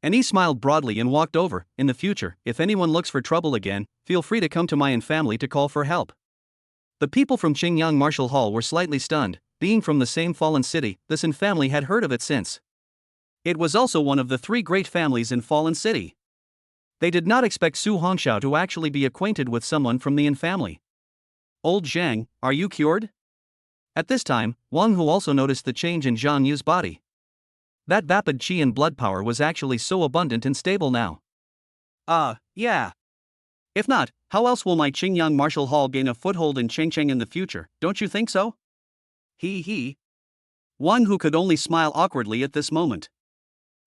And he smiled broadly and walked over. In the future, if anyone looks for trouble again, feel free to come to my and family to call for help. The people from Qingyang Martial Hall were slightly stunned. Being from the same fallen city, this and family had heard of it since. It was also one of the 3 great families in Fallen City. They did not expect Su Hongxiao to actually be acquainted with someone from the Yin family. Old Zhang, are you cured? At this time, Wang Hu also noticed the change in Zhang Yu's body. That vapid qi and blood power was actually so abundant and stable now. Yeah. If not, how else will my Qingyang Martial Hall gain a foothold in Chengcheng in the future, don't you think so? He. Wang Hu could only smile awkwardly at this moment.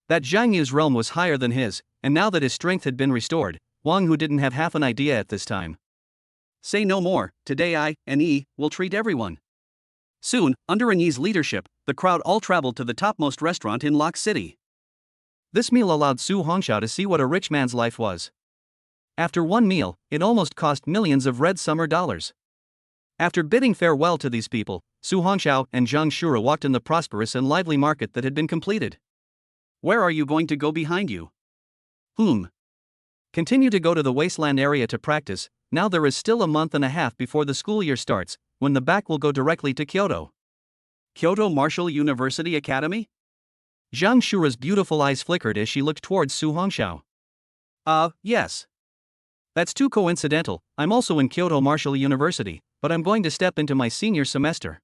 That Zhang Yu's realm was higher than his, and now that his strength had been restored, Wang Hu didn't have half an idea at this time. Say no more, today I and E will treat everyone. Soon, under Anyi's leadership, the crowd all traveled to the topmost restaurant in Lock City. This meal allowed Su Hongxiao to see what a rich man's life was. After one meal, it almost cost millions of red summer dollars. After bidding farewell to these people, Su Hongxiao and Zhang Shura walked in the prosperous and lively market that had been completed. Where are you going to go behind you? Continue to go to the wasteland area to practice. Now there is still a month and a half before the school year starts, when the back will go directly to Kyoto. Kyoto Martial University Academy? Zhang Shura's beautiful eyes flickered as she looked towards Su Hongxiao. Yes. That's too coincidental, I'm also in Kyoto Martial University, but I'm going to step into my senior semester.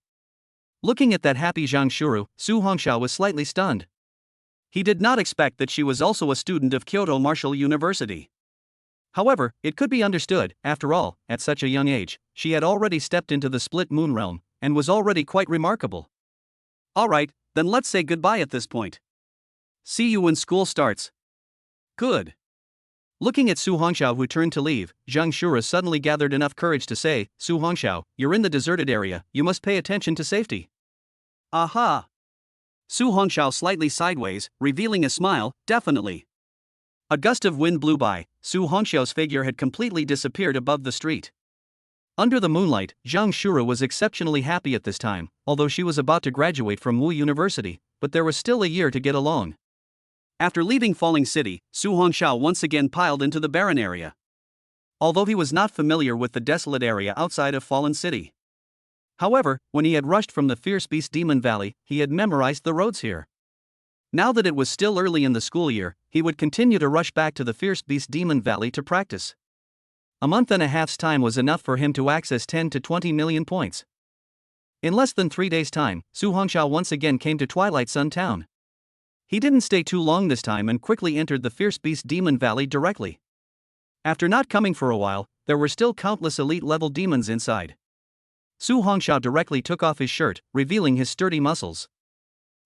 Looking at that happy Zhang Shuru, Su Hongxiao was slightly stunned. He did not expect that she was also a student of Kyoto Martial University. However, it could be understood, after all, at such a young age, she had already stepped into the split moon realm, and was already quite remarkable. Alright, then let's say goodbye at this point. See you when school starts. Good. Looking at Su Hongxiao who turned to leave, Zhang Shura suddenly gathered enough courage to say, Su Hongxiao, you're in the deserted area, you must pay attention to safety. Aha! Su Hongxiao slightly sideways, revealing a smile, definitely. A gust of wind blew by, Su Hongxiao's figure had completely disappeared above the street. Under the moonlight, Zhang Shura was exceptionally happy at this time, although she was about to graduate from Wu University, but there was still a year to get along. After leaving Falling City, Su Hongxiao once again piled into the barren area. Although he was not familiar with the desolate area outside of Fallen City. However, when he had rushed from the Fierce Beast Demon Valley, he had memorized the roads here. Now that it was still early in the school year, he would continue to rush back to the Fierce Beast Demon Valley to practice. A month and a half's time was enough for him to access 10 to 20 million points. In less than 3 days' time, Su Hongxiao once again came to Twilight Sun Town. He didn't stay too long this time and quickly entered the Fierce Beast Demon Valley directly. After not coming for a while, there were still countless elite-level demons inside. Su Hongxiao directly took off his shirt, revealing his sturdy muscles.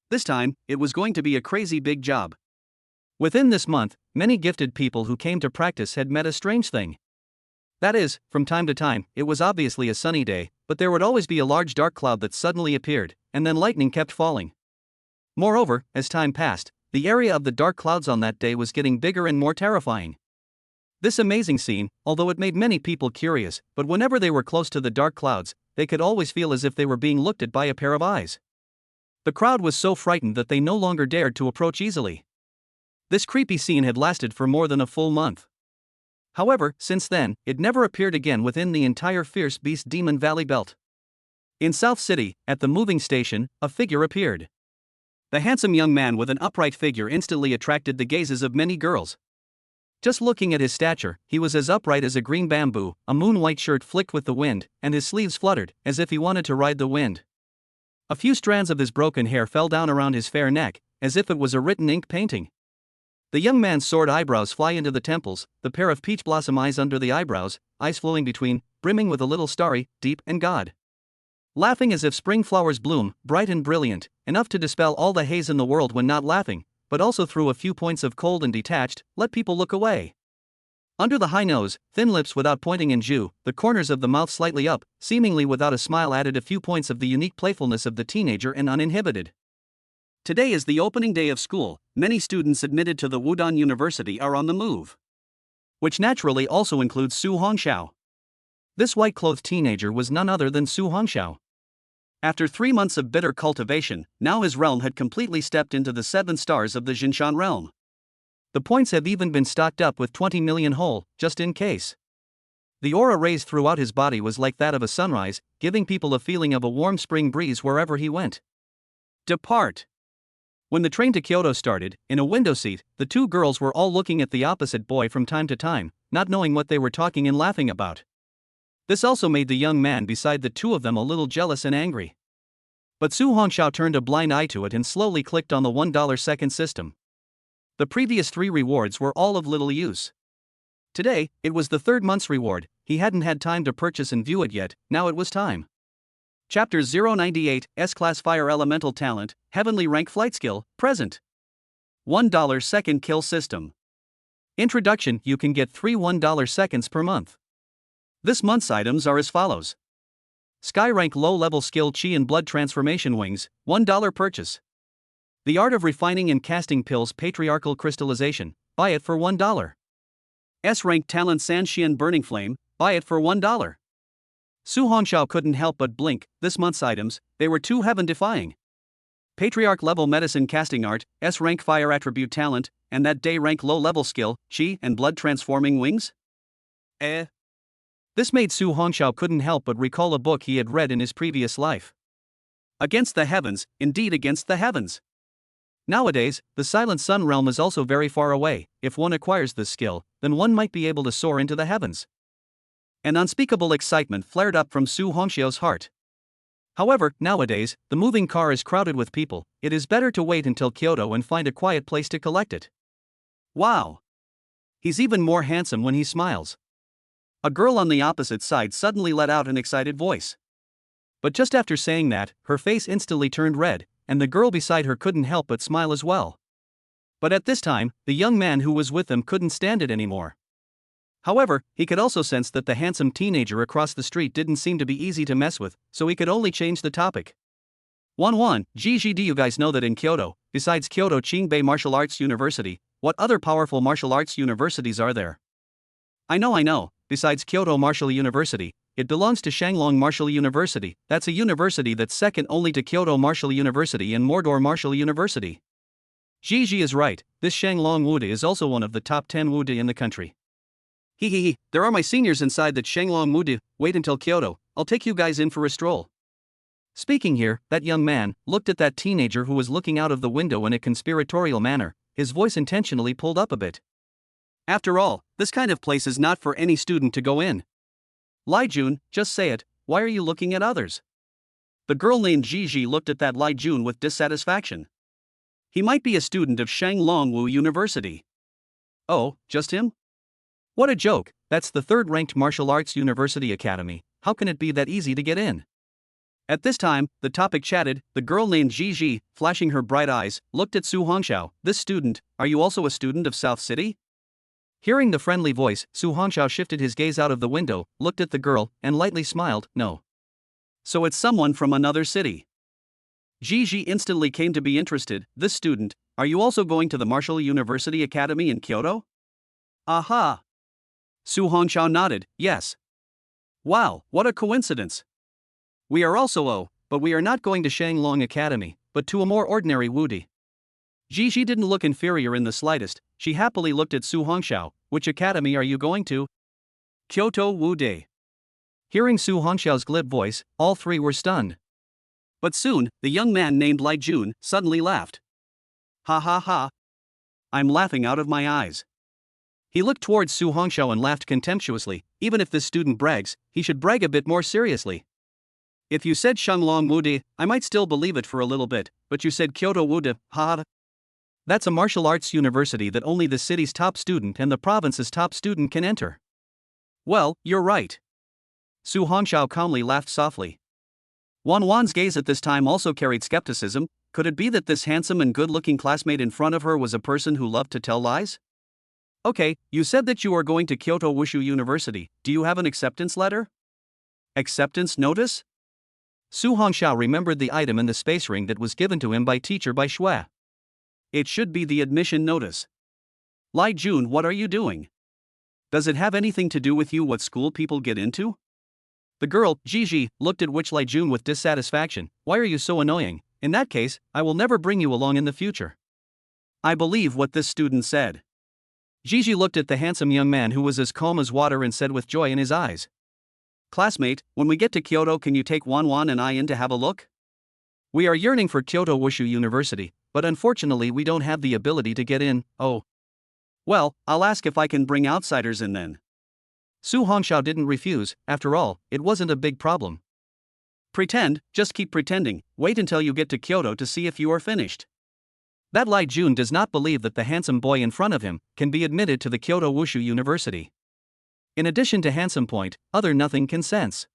This time, it was going to be a crazy big job. Within this month, many gifted people who came to practice had met a strange thing. That is, from time to time, it was obviously a sunny day, but there would always be a large dark cloud that suddenly appeared, and then lightning kept falling. Moreover, as time passed, the area of the dark clouds on that day was getting bigger and more terrifying. This amazing scene, although it made many people curious, but whenever they were close to the dark clouds, they could always feel as if they were being looked at by a pair of eyes. The crowd was so frightened that they no longer dared to approach easily. This creepy scene had lasted for more than a full month. However, since then, it never appeared again within the entire Fierce Beast Demon Valley belt. In South City, at the moving station, a figure appeared. The handsome young man with an upright figure instantly attracted the gazes of many girls. Just looking at his stature, he was as upright as a green bamboo, a moon-white shirt flicked with the wind, and his sleeves fluttered, as if he wanted to ride the wind. A few strands of his broken hair fell down around his fair neck, as if it was a written ink painting. The young man's soared eyebrows fly into the temples, the pair of peach blossom eyes under the eyebrows, eyes flowing between, brimming with a little starry, deep, and God. Laughing as if spring flowers bloom, bright and brilliant, enough to dispel all the haze in the world when not laughing, but also through a few points of cold and detached, let people look away. Under the high nose, thin lips without pointing and jus, the corners of the mouth slightly up, seemingly without a smile added a few points of the unique playfulness of the teenager and uninhibited. Today is the opening day of school. Many students admitted to the Wudong University are on the move. Which naturally also includes Su Hongxiao. This white-clothed teenager was none other than Su Hongxiao. After 3 months of bitter cultivation, now his realm had completely stepped into the 7 stars of the Jinshan realm. The points have even been stocked up with 20 million whole, just in case. The aura raised throughout his body was like that of a sunrise, giving people a feeling of a warm spring breeze wherever he went. Depart. When the train to Kyoto started, in a window seat, the 2 girls were all looking at the opposite boy from time to time, not knowing what they were talking and laughing about. This also made the young man beside the 2 of them a little jealous and angry. But Su Hongxiao turned a blind eye to it and slowly clicked on the $1 second system. The previous 3 rewards were all of little use. Today, it was the 3rd month's reward. He hadn't had time to purchase and view it yet, now it was time. Chapter 098, S-Class Fire Elemental Talent, Heavenly Rank Flight Skill, Present. $1 Second Kill System. Introduction: you can get 3 $1 seconds per month. This month's items are as follows. Sky Rank Low-Level Skill Chi and Blood Transformation Wings, $1 purchase. The Art of Refining and Casting Pills Patriarchal Crystallization, buy it for $1. S-Rank Talent Sanxian Burning Flame, buy it for $1. Su Hongxiao couldn't help but blink. This month's items, they were too heaven-defying. Patriarch Level Medicine Casting Art, S-Rank Fire Attribute Talent, and that day rank low-level skill, Chi and Blood Transforming Wings? This made Su Hongxiao couldn't help but recall a book he had read in his previous life. Against the heavens, indeed against the heavens. Nowadays, the Silent Sun realm is also very far away. If one acquires this skill, then one might be able to soar into the heavens. An unspeakable excitement flared up from Su Hongxiao's heart. However, nowadays, the moving car is crowded with people. It is better to wait until Kyoto and find a quiet place to collect it. Wow! He's even more handsome when he smiles. A girl on the opposite side suddenly let out an excited voice. But just after saying that, her face instantly turned red, and the girl beside her couldn't help but smile as well. But at this time, the young man who was with them couldn't stand it anymore. However, he could also sense that the handsome teenager across the street didn't seem to be easy to mess with, so he could only change the topic. 1-1, Gigi, do you guys know that in Kyoto, besides Kyoto Qingbei Martial Arts University, what other powerful martial arts universities are there? I know, besides Kyoto Martial University, it belongs to Shanglong Martial University. That's a university that's second only to Kyoto Martial University and Mordor Martial University. Gigi is right, this Shanglong Wude is also one of the top 10 Wude in the country. There are my seniors inside that Shanglong Wude. Wait until Kyoto, I'll take you guys in for a stroll. Speaking here, that young man looked at that teenager who was looking out of the window in a conspiratorial manner, his voice intentionally pulled up a bit. After all, this kind of place is not for any student to go in. Lai Jun, just say it, why are you looking at others? The girl named Gigi looked at that Lai Jun with dissatisfaction. He might be a student of Shanglongwu University. Oh, just him? What a joke, that's the 3rd-ranked martial arts university academy, how can it be that easy to get in? At this time, the topic chatted, the girl named Gigi, flashing her bright eyes, looked at Su Hongxiao. This student, are you also a student of South City? Hearing the friendly voice, Su Hongxiao shifted his gaze out of the window, looked at the girl, and lightly smiled, no. So it's someone from another city. Gigi instantly came to be interested. This student, are you also going to the Martial University Academy in Kyoto? Aha! Su Hongxiao nodded, yes. Wow, what a coincidence. We are also but we are not going to Shanglong Academy, but to a more ordinary Wude. Gigi didn't look inferior in the slightest, she happily looked at Su Hongxiao. Which academy are you going to? Kyoto Wude. Hearing Su Hongxiao's glib voice, all 3 were stunned. But soon, the young man named Lai Jun suddenly laughed. Ha ha ha. I'm laughing out of my eyes. He looked towards Su Hongxiao and laughed contemptuously. Even if this student brags, he should brag a bit more seriously. If you said Shanglong Wudi, I might still believe it for a little bit, but you said Kyoto Wudi, ha. That's a martial arts university that only the city's top student and the province's top student can enter. Well, you're right. Su Hongxiao calmly laughed softly. Wan's gaze at this time also carried skepticism. Could it be that this handsome and good-looking classmate in front of her was a person who loved to tell lies? Okay, you said that you are going to Kyoto Wushu University. Do you have an acceptance letter? Acceptance notice? Su Hongxiao remembered the item in the space ring that was given to him by teacher Bai Shui. It should be the admission notice. Lai Jun, what are you doing? Does it have anything to do with you what school people get into? The girl, Gigi, looked at Witch Lai Jun with dissatisfaction. Why are you so annoying? In that case, I will never bring you along in the future. I believe what this student said. Gigi looked at the handsome young man who was as calm as water and said with joy in his eyes. Classmate, when we get to Kyoto, can you take Wan and I in to have a look? We are yearning for Kyoto Wushu University, but unfortunately we don't have the ability to get in. Oh. Well, I'll ask if I can bring outsiders in then. Su Hongxiao didn't refuse. After all, it wasn't a big problem. Pretend, just keep pretending. Wait until you get to Kyoto to see if you are finished. That Lai Jun does not believe that the handsome boy in front of him can be admitted to the Kyoto Wushu University. In addition to handsome point, other nothing can sense.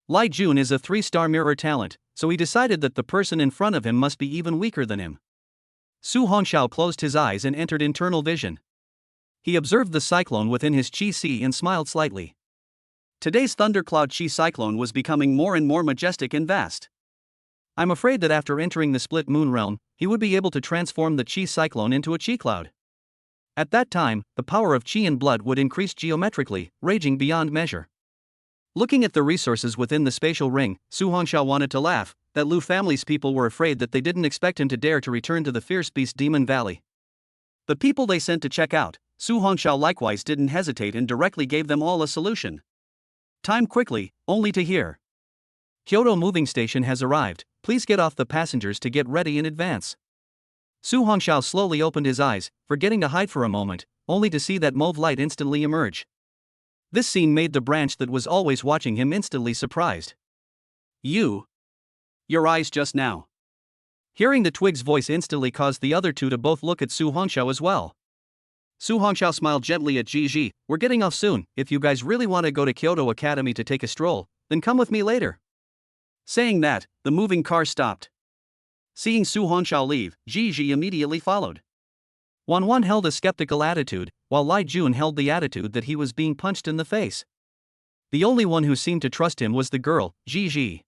Lai Jun is a 3-star mirror talent, so he decided that the person in front of him must be even weaker than him. Su Hongxiao closed his eyes and entered internal vision. He observed the cyclone within his chi sea and smiled slightly. Today's thundercloud chi cyclone was becoming more and more majestic and vast. I'm afraid that after entering the split moon realm, he would be able to transform the chi cyclone into a chi cloud. At that time, the power of chi and blood would increase geometrically, raging beyond measure. Looking at the resources within the spatial ring, Su Hongxiao wanted to laugh, that Lu family's people were afraid that they didn't expect him to dare to return to the fierce beast Demon Valley. The people they sent to check out, Su Hongxiao likewise didn't hesitate and directly gave them all a solution. Time quickly, only to hear. Kyoto moving station has arrived, please get off the passengers to get ready in advance. Su Hongxiao slowly opened his eyes, forgetting to hide for a moment, only to see that mauve light instantly emerge. This scene made the branch that was always watching him instantly surprised. Your eyes just now. Hearing the twig's voice instantly caused the other two to both look at Su Hongxiao as well. Su Hongxiao smiled gently at Gigi. We're getting off soon. If you guys really want to go to Kyoto Academy to take a stroll, then come with me later. Saying that, the moving car stopped. Seeing Su Hongxiao leave, Gigi immediately followed. Wan held a skeptical attitude, while Lai Jun held the attitude that he was being punched in the face. The only one who seemed to trust him was the girl, Gigi.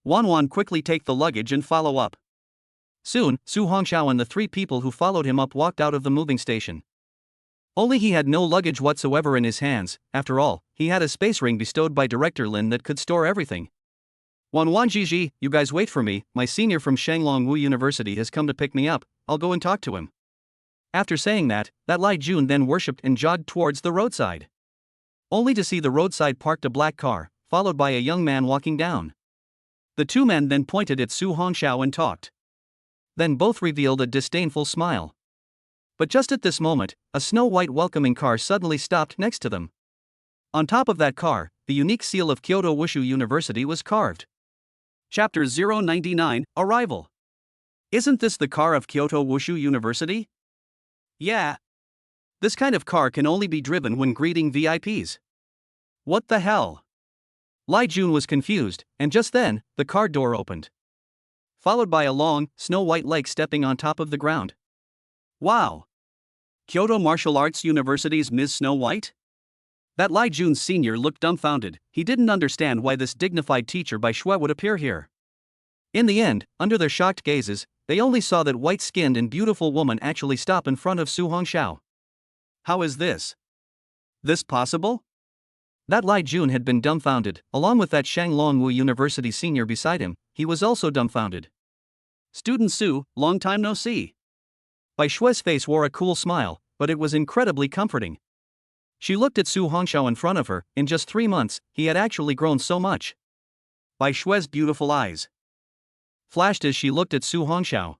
Wan quickly take the luggage and follow up. Soon, Su Hongxiao and the 3 people who followed him up walked out of the moving station. Only he had no luggage whatsoever in his hands. After all, he had a space ring bestowed by Director Lin that could store everything. Wan Gigi, you guys wait for me, my senior from Shanglong Wu University has come to pick me up, I'll go and talk to him. After saying that Lai Jun then worshipped and jogged towards the roadside. Only to see the roadside parked a black car, followed by a young man walking down. The 2 men then pointed at Su Hongxiao and talked. Then both revealed a disdainful smile. But just at this moment, a snow-white welcoming car suddenly stopped next to them. On top of that car, the unique seal of Kyoto Wushu University was carved. Chapter 099, Arrival. Isn't this the car of Kyoto Wushu University? Yeah. This kind of car can only be driven when greeting VIPs. What the hell? Lai Jun was confused, and just then, the car door opened. Followed by a long, snow-white leg stepping on top of the ground. Wow. Kyoto Martial Arts University's Ms. Snow White? That Lai Jun Sr. looked dumbfounded. He didn't understand why this dignified teacher Bai Shui would appear here. In the end, under their shocked gazes, they only saw that white-skinned and beautiful woman actually stop in front of Su Hongxiao. How is this? This possible? That Lai Jun had been dumbfounded, along with that Shanglong Wu University senior beside him, he was also dumbfounded. Student Su, long time no see. Bai Shui's face wore a cool smile, but it was incredibly comforting. She looked at Su Hongxiao in front of her. In just 3 months, he had actually grown so much. Bai Shui's beautiful eyes flashed as she looked at Su Hongxiao.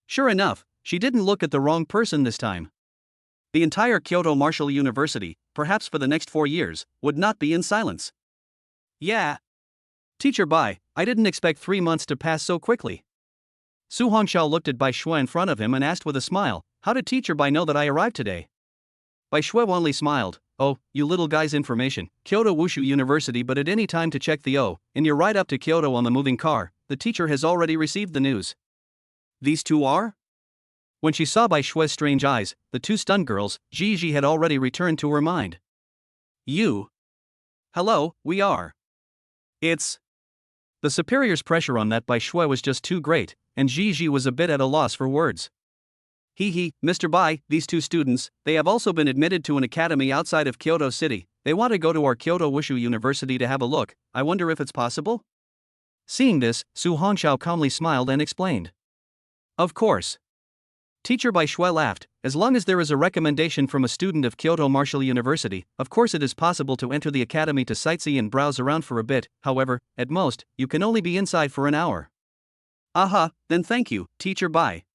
Sure enough, she didn't look at the wrong person this time. The entire Kyoto Martial University, perhaps for the next 4 years, would not be in silence. Yeah. Teacher Bai, I didn't expect 3 months to pass so quickly. Su Hongxiao looked at Bai Shui in front of him and asked with a smile, how did Teacher Bai know that I arrived today? Bai Shui only smiled, oh, you little guy's information, Kyoto Wushu University, but at any time to check the in your ride up to Kyoto on the moving car, the teacher has already received the news. These two are? When she saw Bai Shui's strange eyes, the two stunned girls, Gigi had already returned to her mind. You? Hello, we are. It's. The superior's pressure on that Bai Shui was just too great, and Gigi was a bit at a loss for words. Mr. Bai, these two students, they have also been admitted to an academy outside of Kyoto City. They want to go to our Kyoto Wushu University to have a look. I wonder if it's possible? Seeing this, Su Hongxiao calmly smiled and explained. Of course. Teacher Bai Shui laughed, as long as there is a recommendation from a student of Kyoto Martial University, of course it is possible to enter the academy to sightsee and browse around for a bit. However, at most, you can only be inside for an hour. Aha, then thank you, Teacher Bai.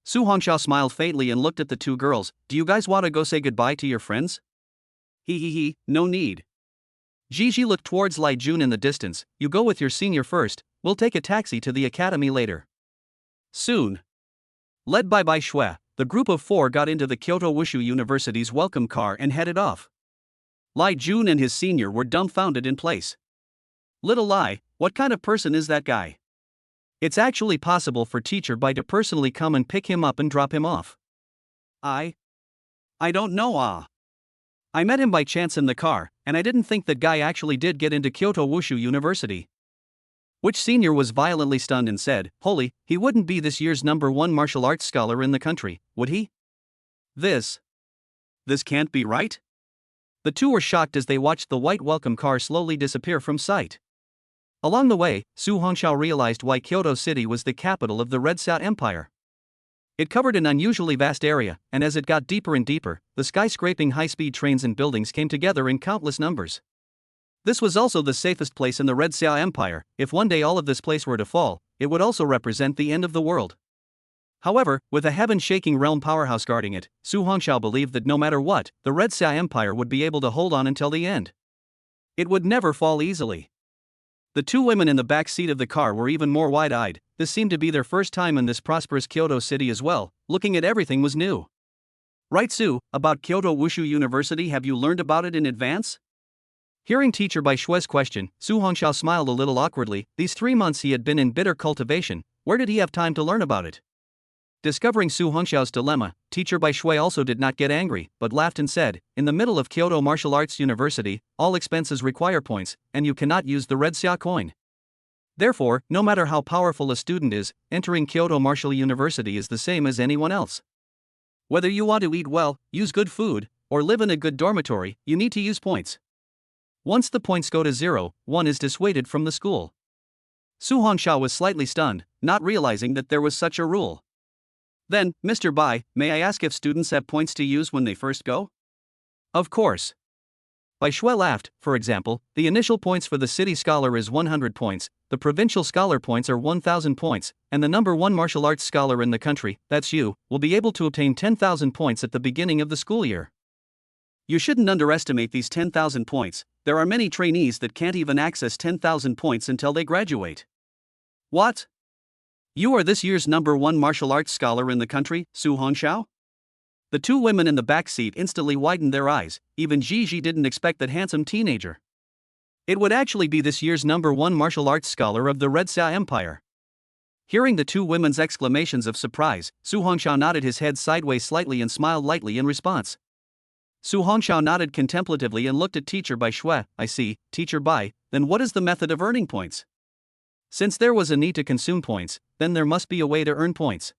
Su Hongxiao smiled faintly and looked at the two girls. Do you guys want to go say goodbye to your friends? No need. Gigi looked towards Lai Jun in the distance. You go with your senior first, we'll take a taxi to the academy later. Soon. Led by Bai Shui, the group of four got into the Kyoto Wushu University's welcome car and headed off. Lai Jun and his senior were dumbfounded in place. Little Lai, what kind of person is that guy? It's actually possible for Teacher Bai to personally come and pick him up and drop him off. I don't know. I met him by chance in the car, and I didn't think that guy actually did get into Kyoto Wushu University. Which senior was violently stunned and said, holy, he wouldn't be this year's #1 martial arts scholar in the country, would he? This can't be right? The two were shocked as they watched the white welcome car slowly disappear from sight. Along the way, Su Hongxiao realized why Kyoto City was the capital of the Red Xia Empire. It covered an unusually vast area, and as it got deeper and deeper, the skyscraping high-speed trains and buildings came together in countless numbers. This was also the safest place in the Red Xia Empire. If one day all of this place were to fall, it would also represent the end of the world. However, with a heaven-shaking realm powerhouse guarding it, Su Hongxiao believed that no matter what, the Red Xia Empire would be able to hold on until the end. It would never fall easily. The two women in the back seat of the car were even more wide-eyed. This seemed to be their first time in this prosperous Kyoto City as well. Looking at everything was new. Right, Su, about Kyoto Wushu University, have you learned about it in advance? Hearing Teacher Bai Shui's question, Su Hongxiao smiled a little awkwardly. These 3 months he had been in bitter cultivation. Where did he have time to learn about it? Discovering Su Hongxiao's dilemma, Teacher Bai Shui also did not get angry, but laughed and said, in the middle of Kyoto Martial Arts University, all expenses require points, and you cannot use the Red Xia coin. Therefore, no matter how powerful a student is, entering Kyoto Martial University is the same as anyone else. Whether you want to eat well, use good food, or live in a good dormitory, you need to use points. Once the points go to 0, one is dissuaded from the school. Su Hongxiao was slightly stunned, not realizing that there was such a rule. Then, Mr. Bai, may I ask if students have points to use when they first go? Of course. Bai Shui laughed. For example, the initial points for the city scholar is 100 points, the provincial scholar points are 1,000 points, and the #1 martial arts scholar in the country, that's you, will be able to obtain 10,000 points at the beginning of the school year. You shouldn't underestimate these 10,000 points. There are many trainees that can't even access 10,000 points until they graduate. What? You are this year's #1 martial arts scholar in the country, Su Hongxiao? The two women in the back seat instantly widened their eyes. Even Gigi didn't expect that handsome teenager. It would actually be this year's #1 martial arts scholar of the Red Xia Empire. Hearing the two women's exclamations of surprise, Su Hongxiao nodded his head sideways slightly and smiled lightly in response. Su Hongxiao nodded contemplatively and looked at Teacher Bai Shui. I see, Teacher Bai, then what is the method of earning points? Since there was a need to consume points, then there must be a way to earn points.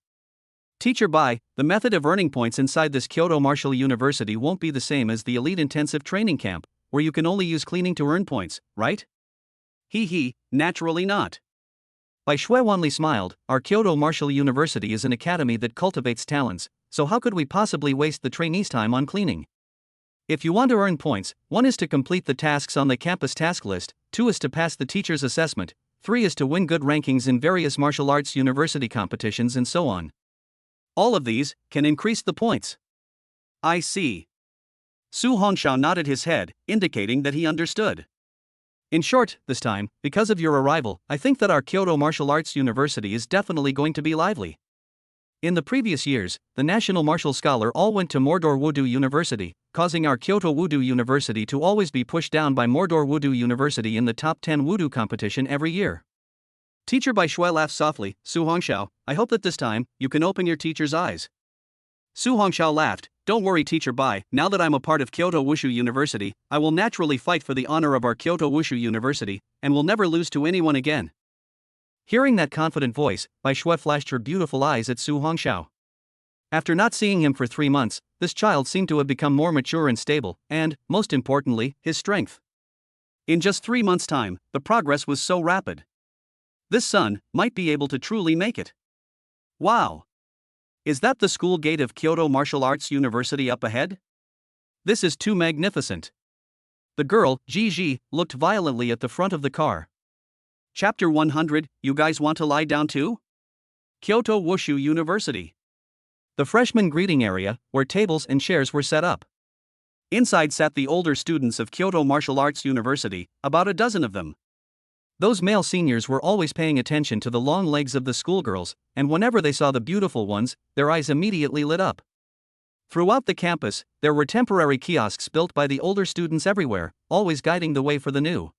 Teacher Bai, the method of earning points inside this Kyoto Martial University won't be the same as the elite intensive training camp, where you can only use cleaning to earn points, right? Naturally not. Bai Shui wanly smiled. Our Kyoto Martial University is an academy that cultivates talents, so how could we possibly waste the trainees' time on cleaning? If you want to earn points, 1 is to complete the tasks on the campus task list, 2 is to pass the teacher's assessment, 3 is to win good rankings in various martial arts university competitions, and so on. All of these can increase the points. I see. Su Hongxiao nodded his head, indicating that he understood. In short, this time, because of your arrival, I think that our Kyoto Martial Arts University is definitely going to be lively. In the previous years, the national martial scholar all went to Mordor Wudu University, causing our Kyoto Wudu University to always be pushed down by Mordor Wudu University in the top 10 Wudu competition every year. Teacher Bai Shui laughed softly. Su Hongxiao, I hope that this time, you can open your teacher's eyes. Su Hongxiao laughed. Don't worry, Teacher Bai, now that I'm a part of Kyoto Wushu University, I will naturally fight for the honor of our Kyoto Wushu University, and will never lose to anyone again. Hearing that confident voice, Bai Shui flashed her beautiful eyes at Su Hongxiao. After not seeing him for 3 months, this child seemed to have become more mature and stable, and, most importantly, his strength. In just 3 months' time, the progress was so rapid. This son might be able to truly make it. Wow! Is that the school gate of Kyoto Martial Arts University up ahead? This is too magnificent. The girl, Ji, looked violently at the front of the car. Chapter 100, you guys want to lie down too? Kyoto Wushu University. The freshman greeting area, where tables and chairs were set up. Inside sat the older students of Kyoto Martial Arts University, about a dozen of them. Those male seniors were always paying attention to the long legs of the schoolgirls, and whenever they saw the beautiful ones, their eyes immediately lit up. Throughout the campus, there were temporary kiosks built by the older students everywhere, always guiding the way for the new.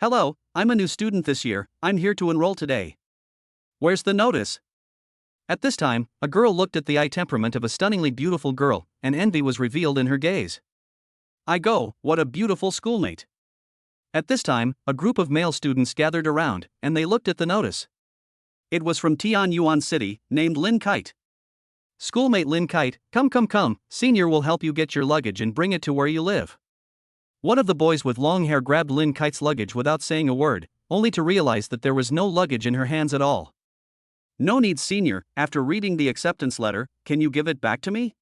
Hello, I'm a new student this year, I'm here to enroll today. Where's the notice? At this time, a girl looked at the eye temperament of a stunningly beautiful girl, and envy was revealed in her gaze. I go, what a beautiful schoolmate. At this time, a group of male students gathered around, and they looked at the notice. It was from Yuan City, named Lin Kite. Schoolmate Lin Kite, come, senior will help you get your luggage and bring it to where you live. One of the boys with long hair grabbed Lin Kite's luggage without saying a word, only to realize that there was no luggage in her hands at all. No need, senior, after reading the acceptance letter, can you give it back to me?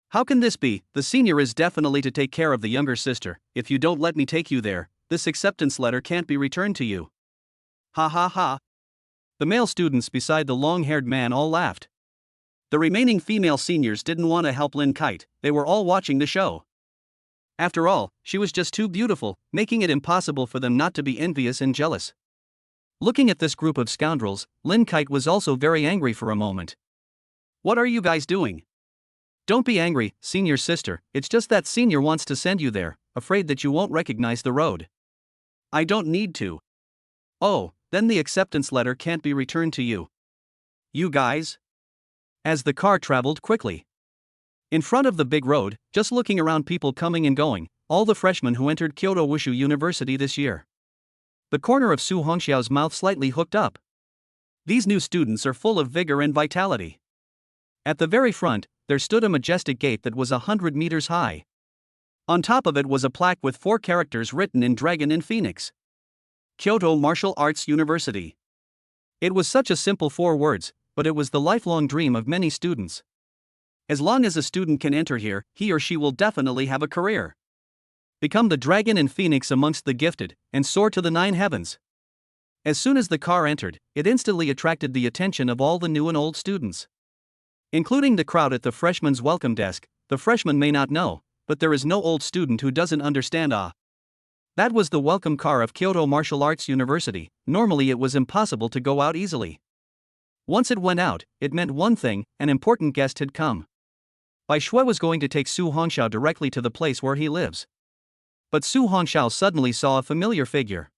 How can this be? The senior is definitely to take care of the younger sister. If you don't let me take you there, this acceptance letter can't be returned to you. Ha ha ha. The male students beside the long-haired man all laughed. The remaining female seniors didn't want to help Lin Kite, they were all watching the show. After all, she was just too beautiful, making it impossible for them not to be envious and jealous. Looking at this group of scoundrels, Lin Kite was also very angry for a moment. What are you guys doing? Don't be angry, senior sister, it's just that senior wants to send you there, afraid that you won't recognize the road. I don't need to. Oh, then the acceptance letter can't be returned to you. You guys? As the car traveled quickly. In front of the big road, just looking around people coming and going, all the freshmen who entered Kyoto Wushu University this year. The corner of Su Hongxiao's mouth slightly hooked up. These new students are full of vigor and vitality. At the very front, there stood a majestic gate that was 100 meters high. On top of it was a plaque with 4 characters written in dragon and phoenix. Kyoto Martial Arts University. It was such a simple 4 words, but it was the lifelong dream of many students. As long as a student can enter here, he or she will definitely have a career. Become the dragon and phoenix amongst the gifted, and soar to the 9 heavens. As soon as the car entered, it instantly attracted the attention of all the new and old students. Including the crowd at the freshman's welcome desk. The freshmen may not know, but there is no old student who doesn't understand. That was the welcome car of Kyoto Martial Arts University. Normally it was impossible to go out easily. Once it went out, it meant one thing, an important guest had come. Bai Shui was going to take Su Hongxiao directly to the place where he lives. But Su Hongxiao suddenly saw a familiar figure.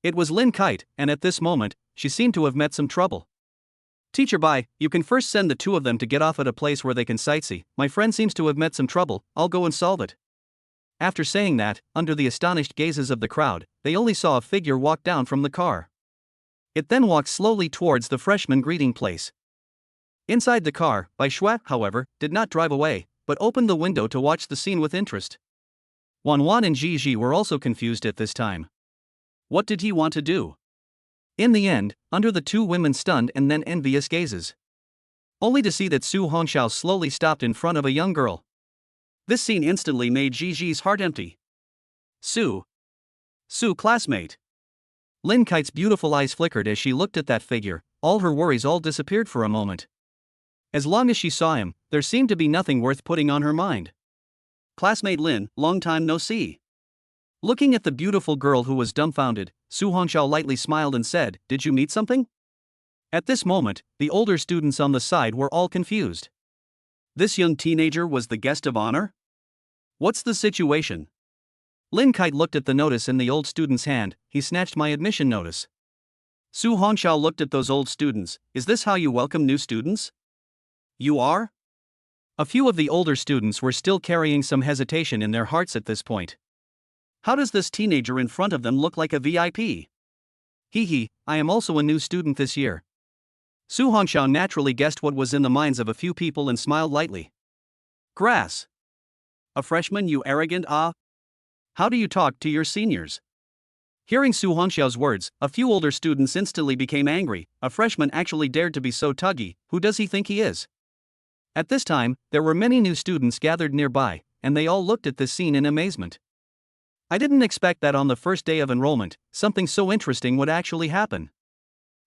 It was Lin Kite, and at this moment, she seemed to have met some trouble. Teacher Bai, you can first send the 2 of them to get off at a place where they can sightsee. My friend seems to have met some trouble, I'll go and solve it. After saying that, under the astonished gazes of the crowd, they only saw a figure walk down from the car. It then walked slowly towards the freshman greeting place. Inside the car, Bai Shui, however, did not drive away, but opened the window to watch the scene with interest. Yuan and Ji were also confused at this time. What did he want to do? In the end, under the 2 women's stunned and then envious gazes. Only to see that Su Hongxiao slowly stopped in front of a young girl. This scene instantly made Ji's heart empty. Su, classmate. Lin Kite's beautiful eyes flickered as she looked at that figure, all her worries all disappeared for a moment. As long as she saw him, there seemed to be nothing worth putting on her mind. Classmate Lin, long time no see. Looking at the beautiful girl who was dumbfounded, Su Hongxiao lightly smiled and said, "Did you meet something?" At this moment, the older students on the side were all confused. This young teenager was the guest of honor? What's the situation? Lin Kite looked at the notice in the old student's hand. He snatched my admission notice. Su Hongxiao looked at those old students. Is this how you welcome new students? You are? A few of the older students were still carrying some hesitation in their hearts at this point. How does this teenager in front of them look like a VIP? Hee, I am also a new student this year. Su Hongxiao naturally guessed what was in the minds of a few people and smiled lightly. Grass. A freshman, you arrogant ah? How do you talk to your seniors? Hearing Su Hongxiao's words, a few older students instantly became angry. A freshman actually dared to be so tuggy. Who does he think he is? At this time, there were many new students gathered nearby, and they all looked at this scene in amazement. I didn't expect that on the first day of enrollment, something so interesting would actually happen.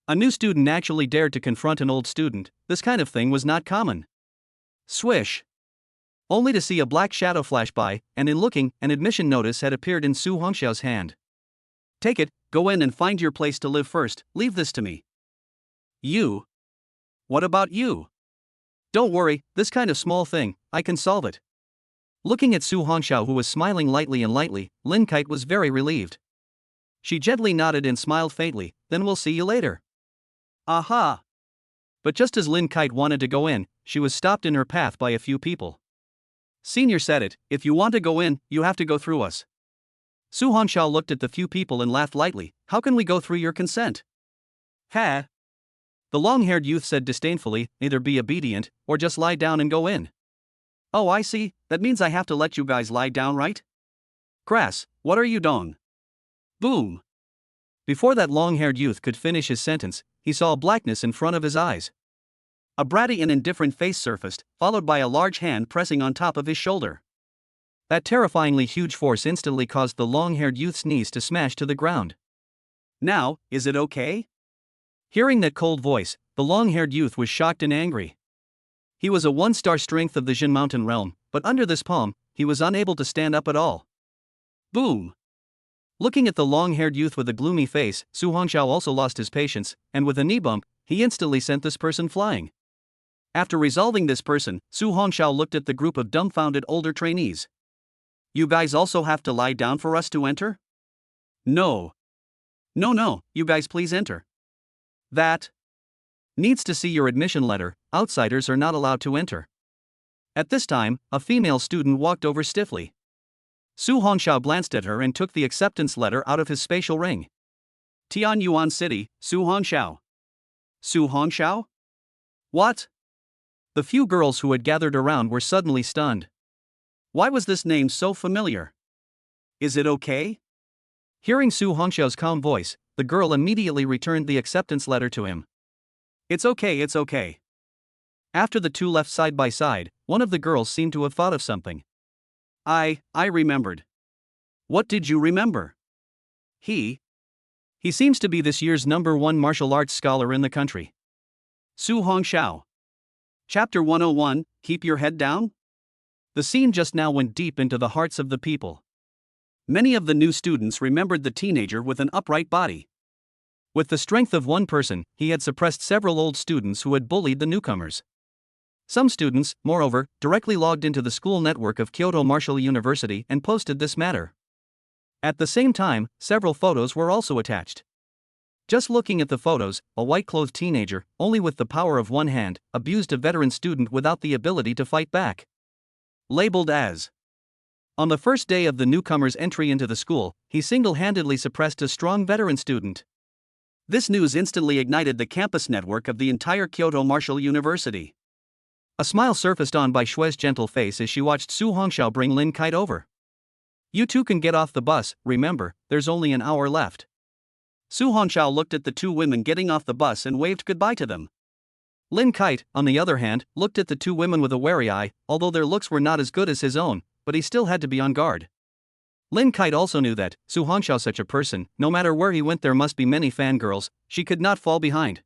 A new student actually dared to confront an old student. This kind of thing was not common. Swish. Only to see a black shadow flash by, and in looking, an admission notice had appeared in Su Hongxiao's hand. Take it, go in and find your place to live first, leave this to me. You? What about you? Don't worry, this kind of small thing, I can solve it. Looking at Su Hongxiao, who was smiling lightly, Lin Kite was very relieved. She gently nodded and smiled faintly. Then we'll see you later. Aha! But just as Lin Kite wanted to go in, she was stopped in her path by a few people. Senior said it, if you want to go in, you have to go through us. Su Hongxiao looked at the few people and laughed lightly. How can we go through your consent? Ha! The long-haired youth said disdainfully, either be obedient, or just lie down and go in. Oh, I see, that means I have to let you guys lie down, right? Grass, what are you doing? Boom! Before that long-haired youth could finish his sentence, he saw a blackness in front of his eyes. A bratty and indifferent face surfaced, followed by a large hand pressing on top of his shoulder. That terrifyingly huge force instantly caused the long-haired youth's knees to smash to the ground. Now, is it okay? Hearing that cold voice, the long-haired youth was shocked and angry. He was a one-star strength of the Jin Mountain realm, but under this palm, he was unable to stand up at all. Boom! Looking at the long-haired youth with a gloomy face, Su Hongxiao also lost his patience, and with a knee bump, he instantly sent this person flying. After resolving this person, Su Hongxiao looked at the group of dumbfounded older trainees. You guys also have to lie down for us to enter? No. No, you guys please enter. That needs to see your admission letter, outsiders are not allowed to enter. At this time, a female student walked over stiffly. Su Hongxiao glanced at her and took the acceptance letter out of his spatial ring. Tian Yuan City, Su Hongxiao. Su Hongxiao? What? The few girls who had gathered around were suddenly stunned. Why was this name so familiar? Is it okay? Hearing Su Hongxiao's calm voice, the girl immediately returned the acceptance letter to him. It's okay. After the two left side by side, one of the girls seemed to have thought of something. I remembered. What did you remember? He seems to be this year's #1 martial arts scholar in the country. Su Hongxiao. Chapter 101, Keep Your Head Down? The scene just now went deep into the hearts of the people. Many of the new students remembered the teenager with an upright body. With the strength of one person, he had suppressed several old students who had bullied the newcomers. Some students, moreover, directly logged into the school network of Kyoto Martial University and posted this matter. At the same time, several photos were also attached. Just looking at the photos, a white-clothed teenager, only with the power of one hand, abused a veteran student without the ability to fight back. Labeled as. On the first day of the newcomer's entry into the school, he single-handedly suppressed a strong veteran student. This news instantly ignited the campus network of the entire Kyoto Martial University. A smile surfaced on Bai Shue's gentle face as she watched Su Hongxiao bring Lin Kite over. You two can get off the bus, remember, there's only an hour left. Su Hongxiao looked at the two women getting off the bus and waved goodbye to them. Lin Kite, on the other hand, looked at the two women with a wary eye, although their looks were not as good as his own, but he still had to be on guard. Lin Kite also knew that, Su Hongxiao such a person, no matter where he went there must be many fangirls, she could not fall behind.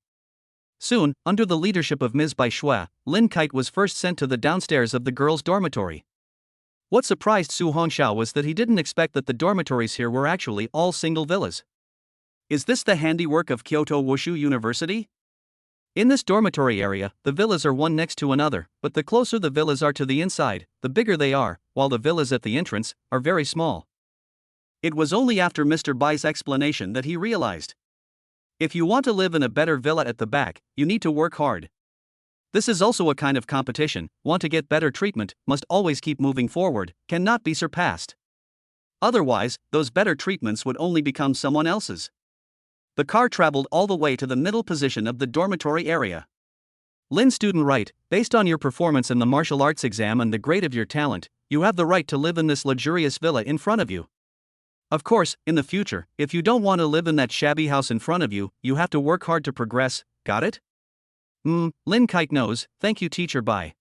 Soon, under the leadership of Ms. Bai Shue, Lin Kite was first sent to the downstairs of the girls' dormitory. What surprised Su Hongxiao was that he didn't expect that the dormitories here were actually all single villas. Is this the handiwork of Kyoto Wushu University? In this dormitory area, the villas are one next to another, but the closer the villas are to the inside, the bigger they are, while the villas at the entrance are very small. It was only after Mr. Bai's explanation that he realized. If you want to live in a better villa at the back, you need to work hard. This is also a kind of competition. Want to get better treatment, must always keep moving forward, cannot be surpassed. Otherwise, those better treatments would only become someone else's. The car traveled all the way to the middle position of the dormitory area. Lin student right, based on your performance in the martial arts exam and the grade of your talent, you have the right to live in this luxurious villa in front of you. Of course, in the future, if you don't want to live in that shabby house in front of you, you have to work hard to progress, got it? Lin Kite knows, thank you teacher bye.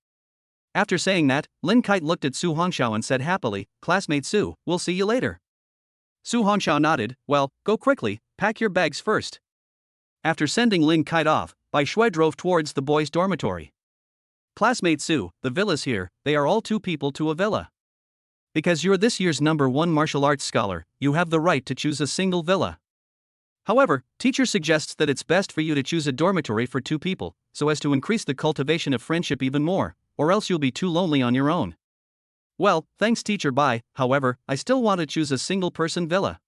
After saying that, Lin Kite looked at Su Hongxiao and said happily, classmate Su, we'll see you later. Su Hongxiao nodded, well, go quickly, pack your bags first. After sending Lin Kite off, Bai Shui drove towards the boys' dormitory. Classmate Su, the villas here, they are all 2 people to a villa. Because you're this year's #1 martial arts scholar, you have the right to choose a single villa. However, teacher suggests that it's best for you to choose a dormitory for 2 people, so as to increase the cultivation of friendship even more, or else you'll be too lonely on your own. Well, thanks teacher bye, however, I still want to choose a single-person villa.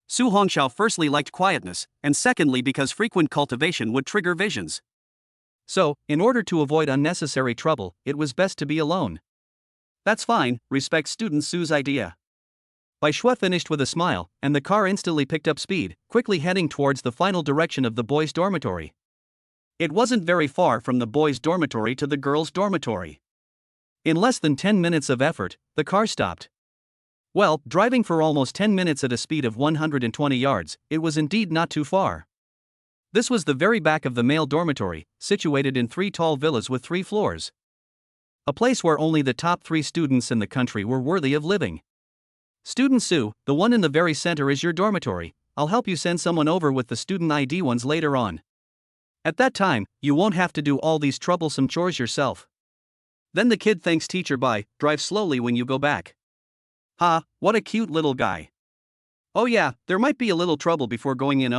Su Hongxiao firstly liked quietness, and secondly because frequent cultivation would trigger visions. So, in order to avoid unnecessary trouble, it was best to be alone. That's fine, respect student Su's idea. Bai Shui finished with a smile, and the car instantly picked up speed, quickly heading towards the final direction of the boys' dormitory. It wasn't very far from the boys' dormitory to the girls' dormitory. In less than 10 minutes of effort, the car stopped. Well, driving for almost 10 minutes at a speed of 120 yards, it was indeed not too far. This was the very back of the male dormitory, situated in 3 tall villas with 3 floors. A place where only the top 3 students in the country were worthy of living. Student Su, the one in the very center is your dormitory. I'll help you send someone over with the student ID ones later on. At that time, you won't have to do all these troublesome chores yourself. Then the kid thanks teacher bye, drive slowly when you go back. Ha, what a cute little guy. Oh yeah, there might be a little trouble before going in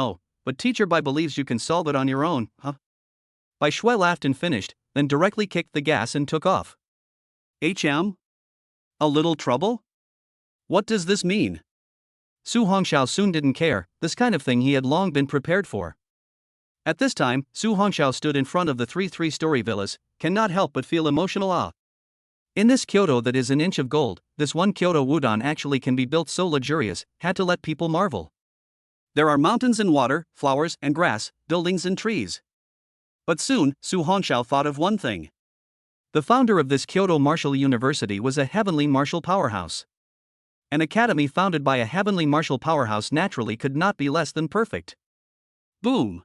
but teacher bye believes you can solve it on your own, huh? Bai Shui laughed and finished, then directly kicked the gas and took off. A little trouble? What does this mean? Su Hongxiao soon didn't care, this kind of thing he had long been prepared for. At this time, Su Hongxiao stood in front of the 3 3-story villas, cannot help but feel emotional awe. In this Kyoto that is an inch of gold, this one Kyoto Wudon actually can be built so luxurious, had to let people marvel. There are mountains and water, flowers and grass, buildings and trees. But soon, Su Hongxiao thought of one thing. The founder of this Kyoto Martial University was a heavenly martial powerhouse. An academy founded by a heavenly martial powerhouse naturally could not be less than perfect. Boom!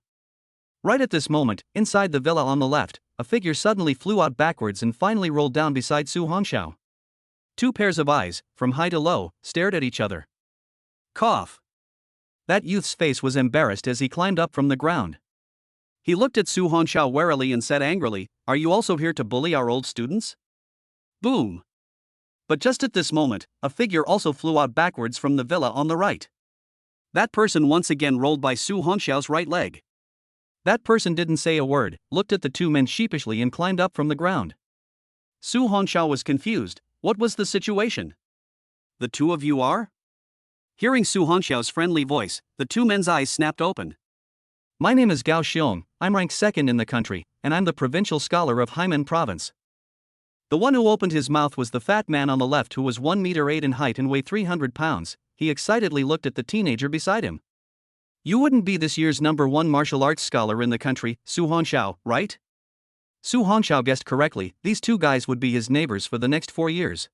Right at this moment, inside the villa on the left, a figure suddenly flew out backwards and finally rolled down beside Su Hongxiao. 2 pairs of eyes, from high to low, stared at each other. Cough! That youth's face was embarrassed as he climbed up from the ground. He looked at Su Hongxiao warily and said angrily, "Are you also here to bully our old students?" Boom! But just at this moment, a figure also flew out backwards from the villa on the right. That person once again rolled by Su Hongxiao's right leg. That person didn't say a word, looked at the 2 men sheepishly and climbed up from the ground. Su Hongxiao was confused. What was the situation? The 2 of you are? Hearing Su Hongxiao's friendly voice, the 2 men's eyes snapped open. My name is Gao Xiong, I'm ranked 2nd in the country, and I'm the provincial scholar of Haimen province. The one who opened his mouth was the fat man on the left who was 1 meter 8 in height and weighed 300 pounds. He excitedly looked at the teenager beside him. You wouldn't be this year's #1 martial arts scholar in the country, Su Hongxiao, right? Su Hongxiao guessed correctly, these 2 guys would be his neighbors for the next 4 years.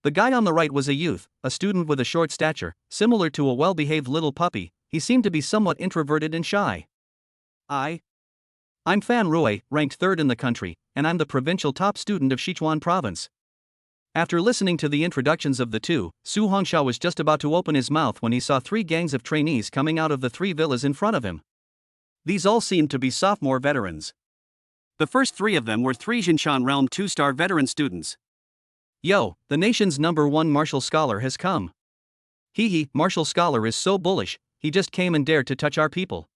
The guy on the right was a youth, a student with a short stature, similar to a well-behaved little puppy. He seemed to be somewhat introverted and shy. I'm Fan Rui, ranked 3rd in the country, and I'm the provincial top student of Sichuan province. After listening to the introductions of the 2, Su Hongxiao was just about to open his mouth when he saw 3 gangs of trainees coming out of the 3 villas in front of him. These all seemed to be sophomore veterans. The first 3 of them were 3 Jinshan Realm 2-star veteran students. Yo, the nation's #1 martial scholar has come. Hee, martial scholar is so bullish, he just came and dared to touch our people.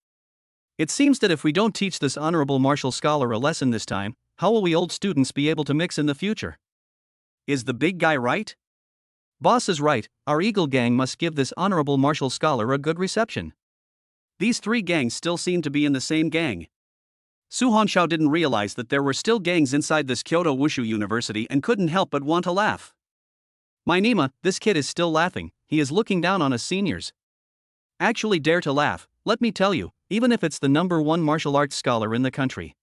It seems that if we don't teach this honorable martial scholar a lesson this time, how will we old students be able to mix in the future? Is the big guy right? Boss is right, our Eagle gang must give this honorable martial scholar a good reception. These three gangs still seem to be in the same gang. Su Hongxiao didn't realize that there were still gangs inside this Kyoto Wushu University and couldn't help but want to laugh. My Nima, this kid is still laughing, he is looking down on us seniors. Actually dare to laugh, let me tell you, even if it's the #1 martial arts scholar in the country.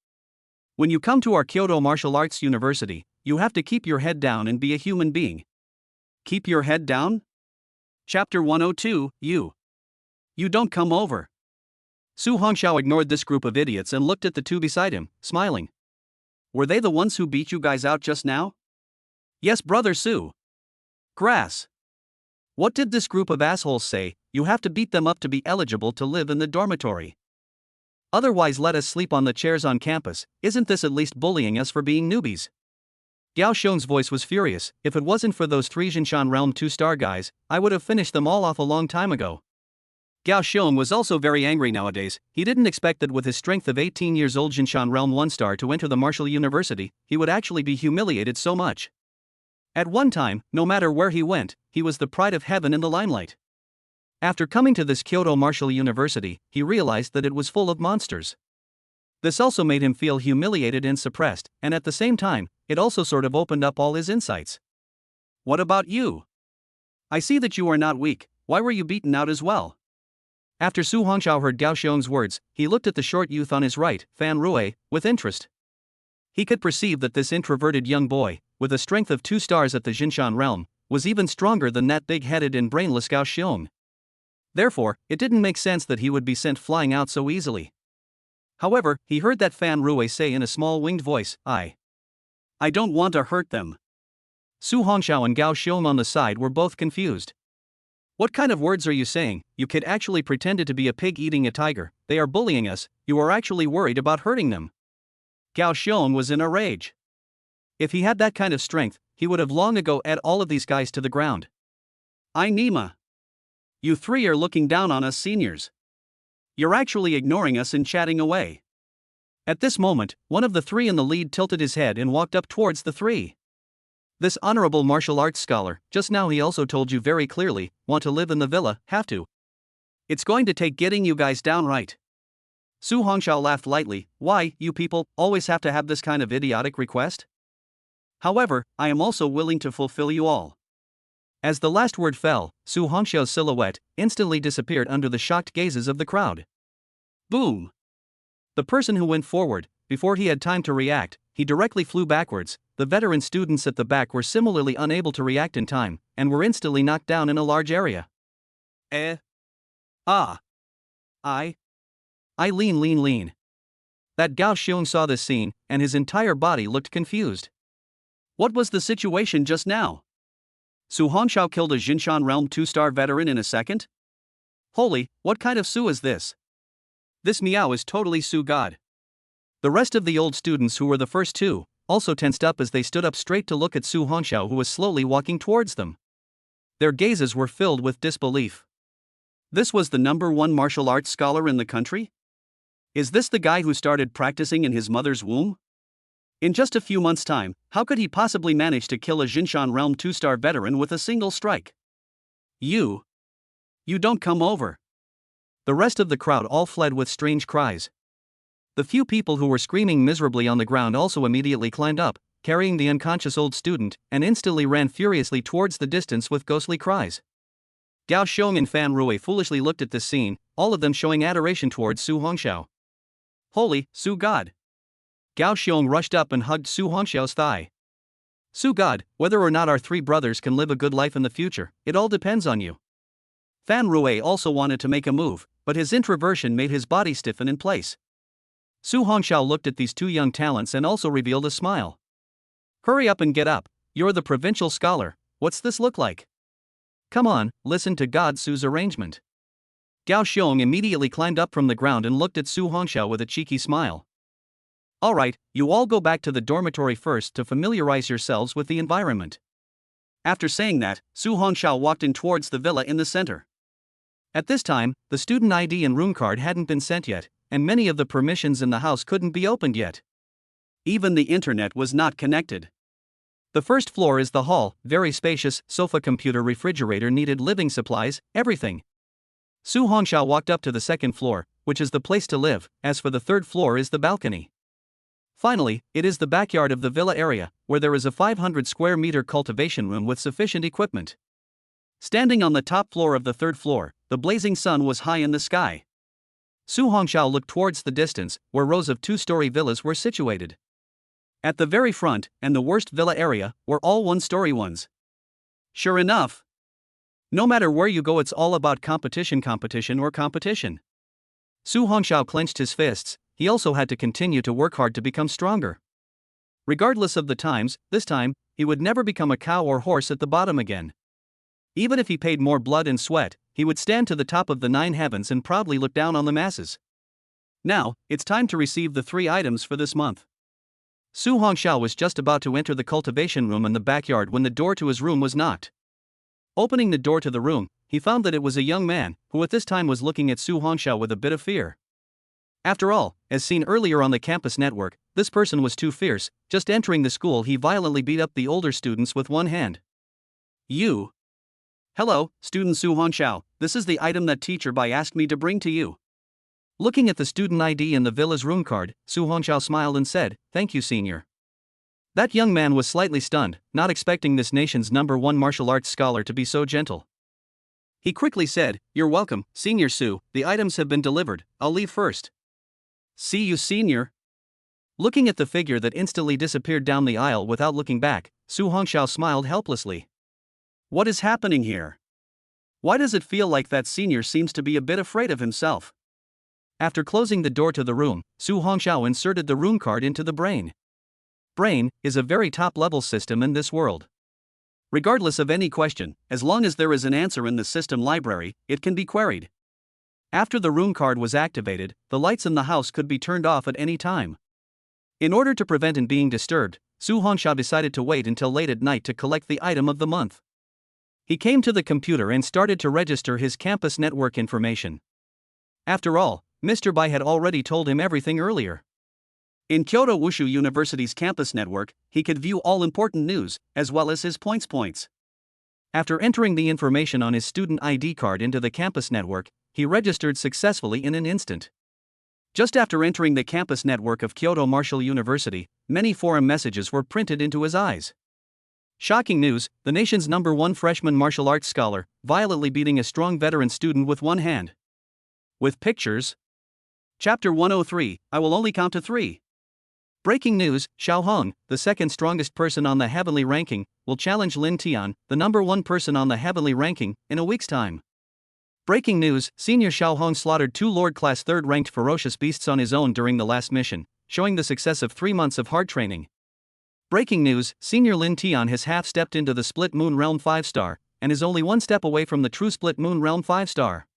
When you come to our Kyoto Martial Arts University, you have to keep your head down and be a human being. Keep your head down? Chapter 102, You don't come over. Su Hongxiao ignored this group of idiots and looked at the two beside him, smiling. Were they the ones who beat you guys out just now? Yes, brother Su. Grass. What did this group of assholes say? You have to beat them up to be eligible to live in the dormitory. Otherwise let us sleep on the chairs on campus, isn't this at least bullying us for being newbies? Gao Xiong's voice was furious. If it wasn't for those 3 Jinshan Realm 2-star guys, I would have finished them all off a long time ago. Gao Xiong was also very angry nowadays. He didn't expect that with his strength of 18 years old Jinshan Realm 1-star to enter the martial university, he would actually be humiliated so much. At one time, no matter where he went, he was the pride of heaven in the limelight. After coming to this Kyoto Martial University, he realized that it was full of monsters. This also made him feel humiliated and suppressed, and at the same time, it also sort of opened up all his insights. What about you? I see that you are not weak, why were you beaten out as well? After Su Hongxiao heard Gao Xiong's words, he looked at the short youth on his right, Fan Rui, with interest. He could perceive that this introverted young boy, with a strength of 2 stars at the Jinshan realm, was even stronger than that big-headed and brainless Gao Xiong. Therefore, it didn't make sense that he would be sent flying out so easily. However, he heard that Fan Rui say in a small winged voice, I don't want to hurt them. Su Hongxiao and Gao Xiong on the side were both confused. What kind of words are you saying? You kid actually pretended to be a pig eating a tiger, they are bullying us, you are actually worried about hurting them. Gao Xiong was in a rage. If he had that kind of strength, he would have long ago ate all of these guys to the ground. Nima. You three are looking down on us seniors. You're actually ignoring us and chatting away. At this moment, one of the 3 in the lead tilted his head and walked up towards the 3. This honorable martial arts scholar, just now he also told you very clearly, want to live in the villa, have to. It's going to take getting you guys down right. Su Hongxiao laughed lightly, why, you people, always have to have this kind of idiotic request? However, I am also willing to fulfill you all. As the last word fell, Su Hongxiao's silhouette instantly disappeared under the shocked gazes of the crowd. Boom! The person who went forward, before he had time to react, he directly flew backwards. The veteran students at the back were similarly unable to react in time, and were instantly knocked down in a large area. Lean. That Gao Xiong saw this scene, and his entire body looked confused. What was the situation just now? Su Hongxiao killed a Jinshan Realm 2-star veteran in a second? Holy, what kind of Su is this? This Miao is totally Su God. The rest of the old students who were the first 2, also tensed up as they stood up straight to look at Su Hongxiao who was slowly walking towards them. Their gazes were filled with disbelief. This was the #1 martial arts scholar in the country? Is this the guy who started practicing in his mother's womb? In just a few months' time, how could he possibly manage to kill a Jinshan Realm 2-star veteran with a single strike? You don't come over. The rest of the crowd all fled with strange cries. The few people who were screaming miserably on the ground also immediately climbed up, carrying the unconscious old student, and instantly ran furiously towards the distance with ghostly cries. Gao Xiong and Fan Rui foolishly looked at this scene, all of them showing adoration towards Su Hongxiao. Holy, Su God! Gao Xiong rushed up and hugged Su Hongxiao's thigh. Su God, whether or not our 3 brothers can live a good life in the future, it all depends on you. Fan Rui also wanted to make a move, but his introversion made his body stiffen in place. Su Hongxiao looked at these 2 young talents and also revealed a smile. Hurry up and get up, you're the provincial scholar, what's this look like? Come on, listen to God Su's arrangement. Gao Xiong immediately climbed up from the ground and looked at Su Hongxiao with a cheeky smile. Alright, you all go back to the dormitory first to familiarize yourselves with the environment. After saying that, Su Hongxiao walked in towards the villa in the center. At this time, the student ID and room card hadn't been sent yet, and many of the permissions in the house couldn't be opened yet. Even the internet was not connected. The first floor is the hall, very spacious, sofa, computer, refrigerator, needed living supplies, everything. Su Hongxiao walked up to the second floor, which is the place to live. As for the third floor is the balcony. Finally, it is the backyard of the villa area, where there is a 500 square meter cultivation room with sufficient equipment. Standing on the top floor of the third floor, the blazing sun was high in the sky. Su Hongxiao looked towards the distance, where rows of two-story villas were situated. At the very front, and the worst villa area, were all one-story ones. Sure enough. No matter where you go, it's all about competition. Su Hongxiao clenched his fists. He also had to continue to work hard to become stronger. Regardless of the times, this time, he would never become a cow or horse at the bottom again. Even if he paid more blood and sweat, he would stand to the top of the 9 heavens and proudly look down on the masses. Now, it's time to receive the 3 items for this month. Su Hongxiao was just about to enter the cultivation room in the backyard when the door to his room was knocked. Opening the door to the room, he found that it was a young man, who at this time was looking at Su Hongxiao with a bit of fear. After all, as seen earlier on the campus network, this person was too fierce. Just entering the school, he violently beat up the older students with one hand. You. Hello, student Su Hongxiao, this is the item that teacher Bai asked me to bring to you. Looking at the student ID and the villa's room card, Su Hongxiao smiled and said, "Thank you, senior." That young man was slightly stunned, not expecting this nation's #1 martial arts scholar to be so gentle. He quickly said, "You're welcome, Senior Su, the items have been delivered, I'll leave first." "See you, senior." Looking at the figure that instantly disappeared down the aisle without looking back, Su Hongxiao smiled helplessly. What is happening here? Why does it feel like that senior seems to be a bit afraid of himself? After closing the door to the room, Su Hongxiao inserted the room card into the brain. Brain is a very top-level system in this world. Regardless of any question, as long as there is an answer in the system library, it can be queried. After the room card was activated, the lights in the house could be turned off at any time. In order to prevent it being disturbed, Su Hongxiao decided to wait until late at night to collect the item of the month. He came to the computer and started to register his campus network information. After all, Mr. Bai had already told him everything earlier. In Kyoto Wushu University's campus network, he could view all important news, as well as his points. After entering the information on his student ID card into the campus network, he registered successfully in an instant. Just after entering the campus network of Kyoto Martial University, many forum messages were printed into his eyes. Shocking news, the nation's #1 freshman martial arts scholar, violently beating a strong veteran student with one hand. With pictures. Chapter 103, I will only count to 3. Breaking news, Xiao Hong, the second strongest person on the heavenly ranking, will challenge Lin Tian, the #1 person on the heavenly ranking, in a week's time. Breaking news, Senior Xiao Hong slaughtered 2 Lord-class 3rd-ranked ferocious beasts on his own during the last mission, showing the success of 3 months of hard training. Breaking news, Senior Lin Tian has half-stepped into the Split Moon Realm 5-star, and is only 1 step away from the true Split Moon Realm 5-star.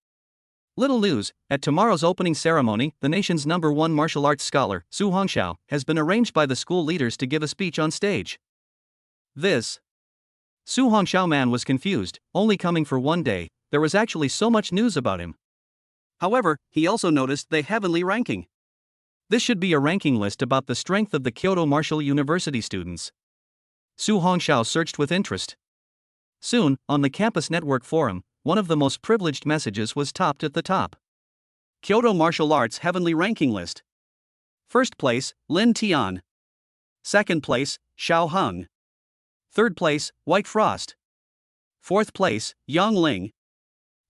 Little news, at tomorrow's opening ceremony, the nation's #1 martial arts scholar, Su Hongxiao, has been arranged by the school leaders to give a speech on stage. This. Su Hongxiao man was confused, only coming for 1 day, there was actually so much news about him. However, he also noticed the heavenly ranking. This should be a ranking list about the strength of the Kyoto Martial University students. Su Hongxiao searched with interest. Soon, on the campus network forum, one of the most privileged messages was topped at the top. Kyoto Martial Arts Heavenly Ranking List. First place, Lin Tian. Second place, Xiao Hong. Third place, White Frost. Fourth place, Yang Ling.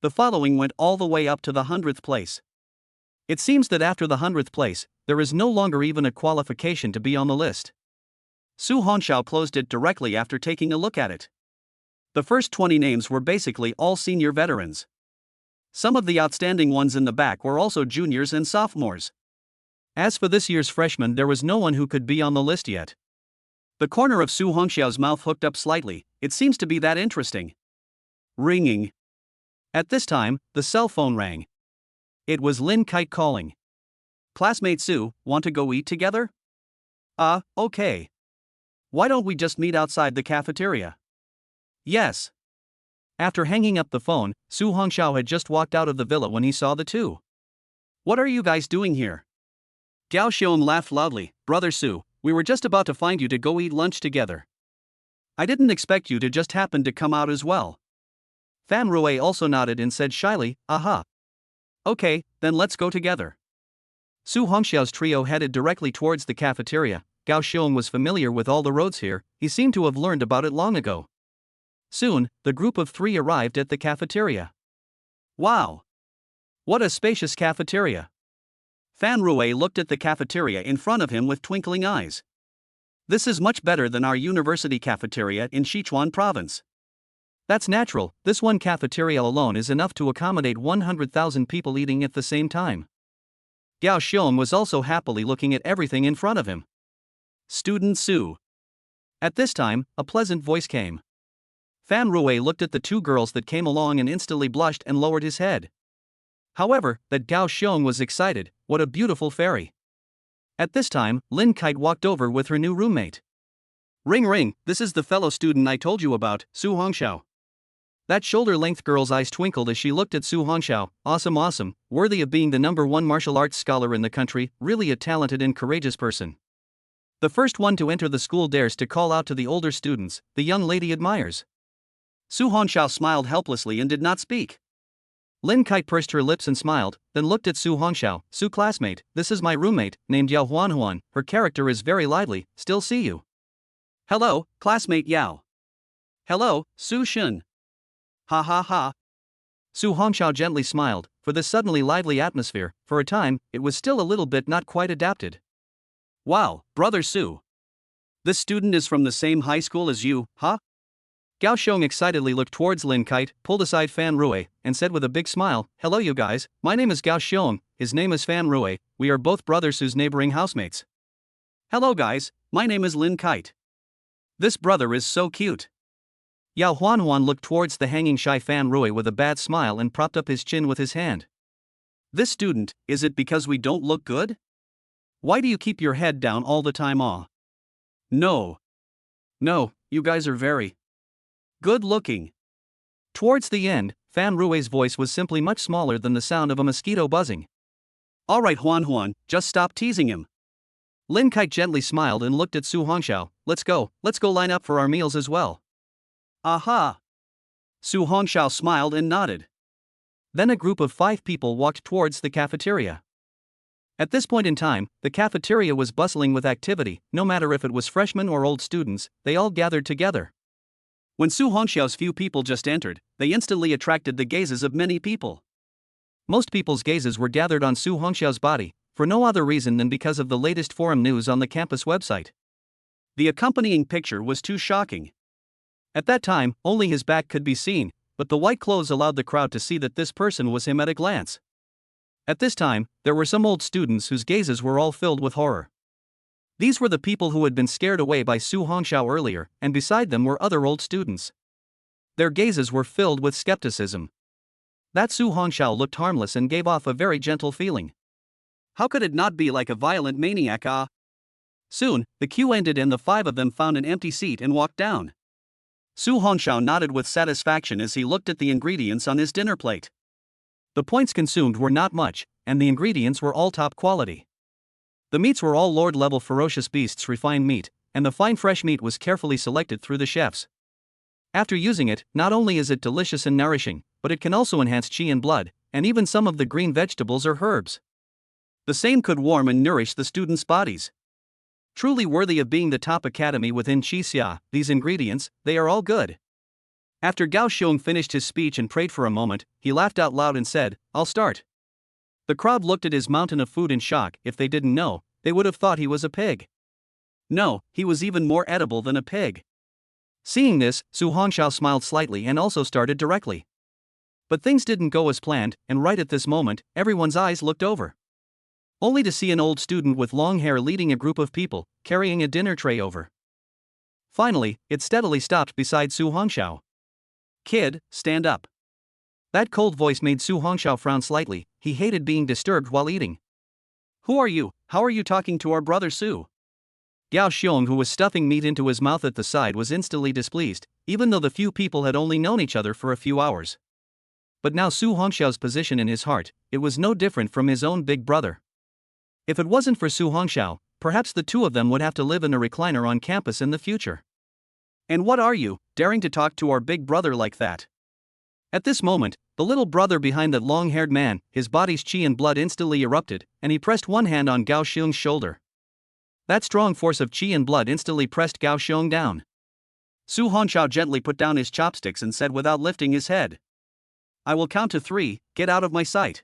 The following went all the way up to the 100th place. It seems that after the 100th place, there is no longer even a qualification to be on the list. Su Hongxiao closed it directly after taking a look at it. The first 20 names were basically all senior veterans. Some of the outstanding ones in the back were also juniors and sophomores. As for this year's freshmen, there was no one who could be on the list yet. The corner of Su Hongxiao's mouth hooked up slightly, it seems to be that interesting. Ringing. At this time, the cell phone rang. It was Lin Kite calling. Classmate Su, want to go eat together? Okay. Why don't we just meet outside the cafeteria? Yes. After hanging up the phone, Su Hongxiao had just walked out of the villa when he saw the two. What are you guys doing here? Gao Xiong laughed loudly. Brother Su, we were just about to find you to go eat lunch together. I didn't expect you to just happen to come out as well. Fan Rui also nodded and said shyly, aha. Okay, then let's go together. Su Hongxiao's trio headed directly towards the cafeteria. Gao Xiong was familiar with all the roads here, he seemed to have learned about it long ago. Soon, the group of three arrived at the cafeteria. Wow! What a spacious cafeteria! Fan Rui looked at the cafeteria in front of him with twinkling eyes. This is much better than our university cafeteria in Sichuan province. That's natural, this one cafeteria alone is enough to accommodate 100,000 people eating at the same time. Gao Xiong was also happily looking at everything in front of him. Student Su. At this time, a pleasant voice came. Fan Rui looked at the two girls that came along and instantly blushed and lowered his head. However, that Gao Xiong was excited. What a beautiful fairy. At this time, Lin Kite walked over with her new roommate. Ring ring, this is the fellow student I told you about, Su Hongxiao. That shoulder-length girl's eyes twinkled as she looked at Su Hongxiao. Awesome, awesome, worthy of being the #1 martial arts scholar in the country, really a talented and courageous person. The first one to enter the school dares to call out to the older students, the young lady admires. Su Hongxiao smiled helplessly and did not speak. Lin Kite pursed her lips and smiled, then looked at Su Hongxiao. Su classmate, this is my roommate, named Yao Huan. Her character is very lively, still see you. Hello, classmate Yao. Hello, Su Shun. Ha ha ha. Su Hongxiao gently smiled. For this suddenly lively atmosphere, for a time, it was still a little bit not quite adapted. Wow, brother Su. This student is from the same high school as you, huh? Gao Xiong excitedly looked towards Lin Kite, pulled aside Fan Rui, and said with a big smile, hello you guys, my name is Gao Xiong, his name is Fan Rui, we are both brother Su's neighboring housemates. Hello guys, my name is Lin Kite. This brother is so cute. Yao Huan looked towards the hanging shy Fan Rui with a bad smile and propped up his chin with his hand. This student, is it because we don't look good? Why do you keep your head down all the time? No. No, you guys are very good looking. Towards the end, Fan Rui's voice was simply much smaller than the sound of a mosquito buzzing. Alright Huan, just stop teasing him. Lin Kite gently smiled and looked at Su Hongxiao. Let's go line up for our meals as well. Aha! Su Hongxiao smiled and nodded. Then a group of 5 people walked towards the cafeteria. At this point in time, the cafeteria was bustling with activity, no matter if it was freshmen or old students, they all gathered together. When Su Hongxiao's few people just entered, they instantly attracted the gazes of many people. Most people's gazes were gathered on Su Hongxiao's body, for no other reason than because of the latest forum news on the campus website. The accompanying picture was too shocking. At that time, only his back could be seen, but the white clothes allowed the crowd to see that this person was him at a glance. At this time, there were some old students whose gazes were all filled with horror. These were the people who had been scared away by Su Hongxiao earlier, and beside them were other old students. Their gazes were filled with skepticism. That Su Hongxiao looked harmless and gave off a very gentle feeling. How could it not be like a violent maniac? Soon, the queue ended and the 5 of them found an empty seat and walked down. Su Hongxiao nodded with satisfaction as he looked at the ingredients on his dinner plate. The points consumed were not much, and the ingredients were all top quality. The meats were all lord-level ferocious beasts refined meat, and the fine fresh meat was carefully selected through the chefs. After using it, not only is it delicious and nourishing, but it can also enhance qi and blood, and even some of the green vegetables or herbs. The same could warm and nourish the students' bodies. Truly worthy of being the top academy within Qixia, these ingredients, they are all good. After Gao Xiong finished his speech and prayed for a moment, he laughed out loud and said, I'll start. The crowd looked at his mountain of food in shock. If they didn't know, they would have thought he was a pig. No, he was even more edible than a pig. Seeing this, Su Hongxiao smiled slightly and also started directly. But things didn't go as planned, and right at this moment, everyone's eyes looked over. Only to see an old student with long hair leading a group of people, carrying a dinner tray over. Finally, it steadily stopped beside Su Hongxiao. Kid, stand up. That cold voice made Su Hongxiao frown slightly. He hated being disturbed while eating. Who are you? How are you talking to our brother Su? Gao Xiong, who was stuffing meat into his mouth at the side, was instantly displeased, even though the few people had only known each other for a few hours. But now Su Hongxiao's position in his heart, it was no different from his own big brother. If it wasn't for Su Hongxiao, perhaps the two of them would have to live in a recliner on campus in the future. And what are you, daring to talk to our big brother like that? At this moment, the little brother behind that long-haired man, his body's qi and blood instantly erupted, and he pressed one hand on Gao Xiong's shoulder. That strong force of qi and blood instantly pressed Gao Xiong down. Su Hongxiao gently put down his chopsticks and said without lifting his head, "I will count to 3, get out of my sight."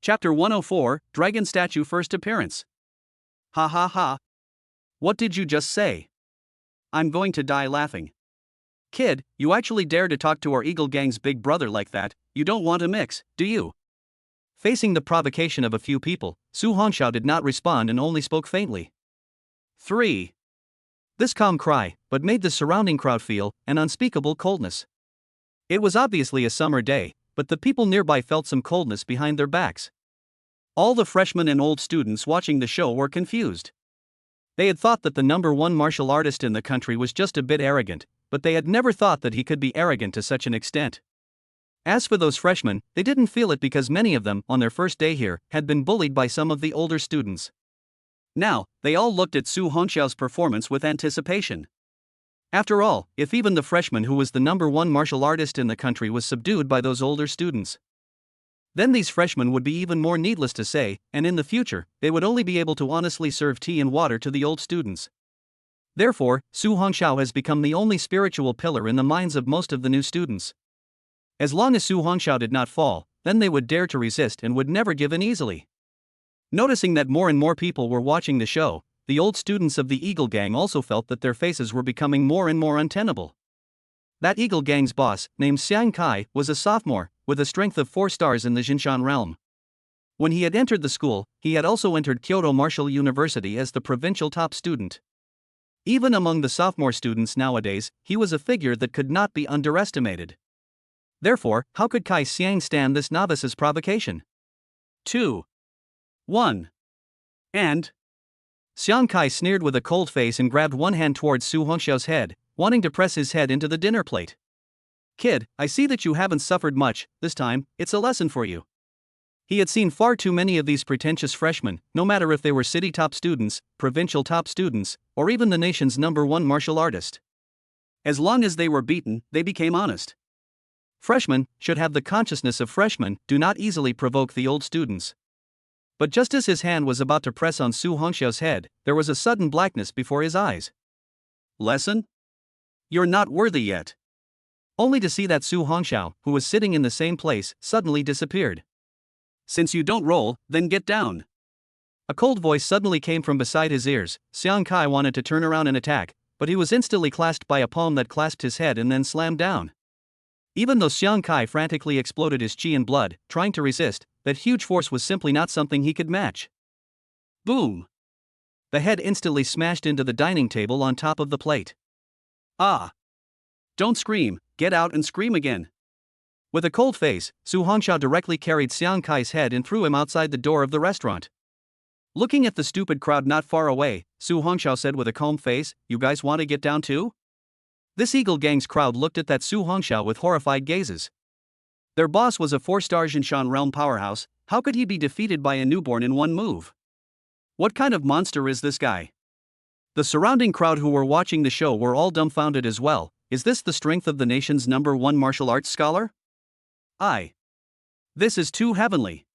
Chapter 104, Dragon Statue First Appearance. Ha ha ha. What did you just say? I'm going to die laughing. Kid, you actually dare to talk to our Eagle Gang's big brother like that? You don't want to mix, do you? Facing the provocation of a few people, Su Hongxiao did not respond and only spoke faintly. 3. This calm cry, but made the surrounding crowd feel an unspeakable coldness. It was obviously a summer day, but the people nearby felt some coldness behind their backs. All the freshmen and old students watching the show were confused. They had thought that the #1 martial artist in the country was just a bit arrogant, but they had never thought that he could be arrogant to such an extent. As for those freshmen, they didn't feel it because many of them, on their first day here, had been bullied by some of the older students. Now, they all looked at Su Hongxiao's performance with anticipation. After all, if even the freshman who was the #1 martial artist in the country was subdued by those older students, then these freshmen would be even more, needless to say, and in the future, they would only be able to honestly serve tea and water to the old students. Therefore, Su Hongxiao has become the only spiritual pillar in the minds of most of the new students. As long as Su Hongxiao did not fall, then they would dare to resist and would never give in easily. Noticing that more and more people were watching the show, the old students of the Eagle Gang also felt that their faces were becoming more and more untenable. That Eagle Gang's boss, named Xiang Kai, was a sophomore, with a strength of 4 stars in the Jinshan realm. When he had entered the school, he had also entered Kyoto Martial University as the provincial top student. Even among the sophomore students nowadays, he was a figure that could not be underestimated. Therefore, how could Kai Xiang stand this novice's provocation? 2. 1. And Xiang Kai sneered with a cold face and grabbed one hand towards Su Hongxiao's head, wanting to press his head into the dinner plate. Kid, I see that you haven't suffered much, this time, it's a lesson for you. He had seen far too many of these pretentious freshmen, no matter if they were city top students, provincial top students, or even the nation's #1 martial artist. As long as they were beaten, they became honest. Freshmen should have the consciousness of freshmen, do not easily provoke the old students. But just as his hand was about to press on Su Hongxiao's head, there was a sudden blackness before his eyes. Lesson? You're not worthy yet. Only to see that Su Hongxiao, who was sitting in the same place, suddenly disappeared. Since you don't roll, then get down. A cold voice suddenly came from beside his ears. Xiang Kai wanted to turn around and attack, but he was instantly clasped by a palm that clasped his head and then slammed down. Even though Xiang Kai frantically exploded his qi and blood, trying to resist, that huge force was simply not something he could match. Boom! The head instantly smashed into the dining table on top of the plate. Ah! Don't scream, get out and scream again. With a cold face, Su Hongxiao directly carried Xiang Kai's head and threw him outside the door of the restaurant. Looking at the stupid crowd not far away, Su Hongxiao said with a calm face, "You guys want to get down too?" This Eagle Gang's crowd looked at that Su Hongxiao with horrified gazes. Their boss was a 4-star Jinshan realm powerhouse. How could he be defeated by a newborn in one move? What kind of monster is this guy? The surrounding crowd who were watching the show were all dumbfounded as well. Is this the strength of the nation's #1 martial arts scholar? This is too heavenly.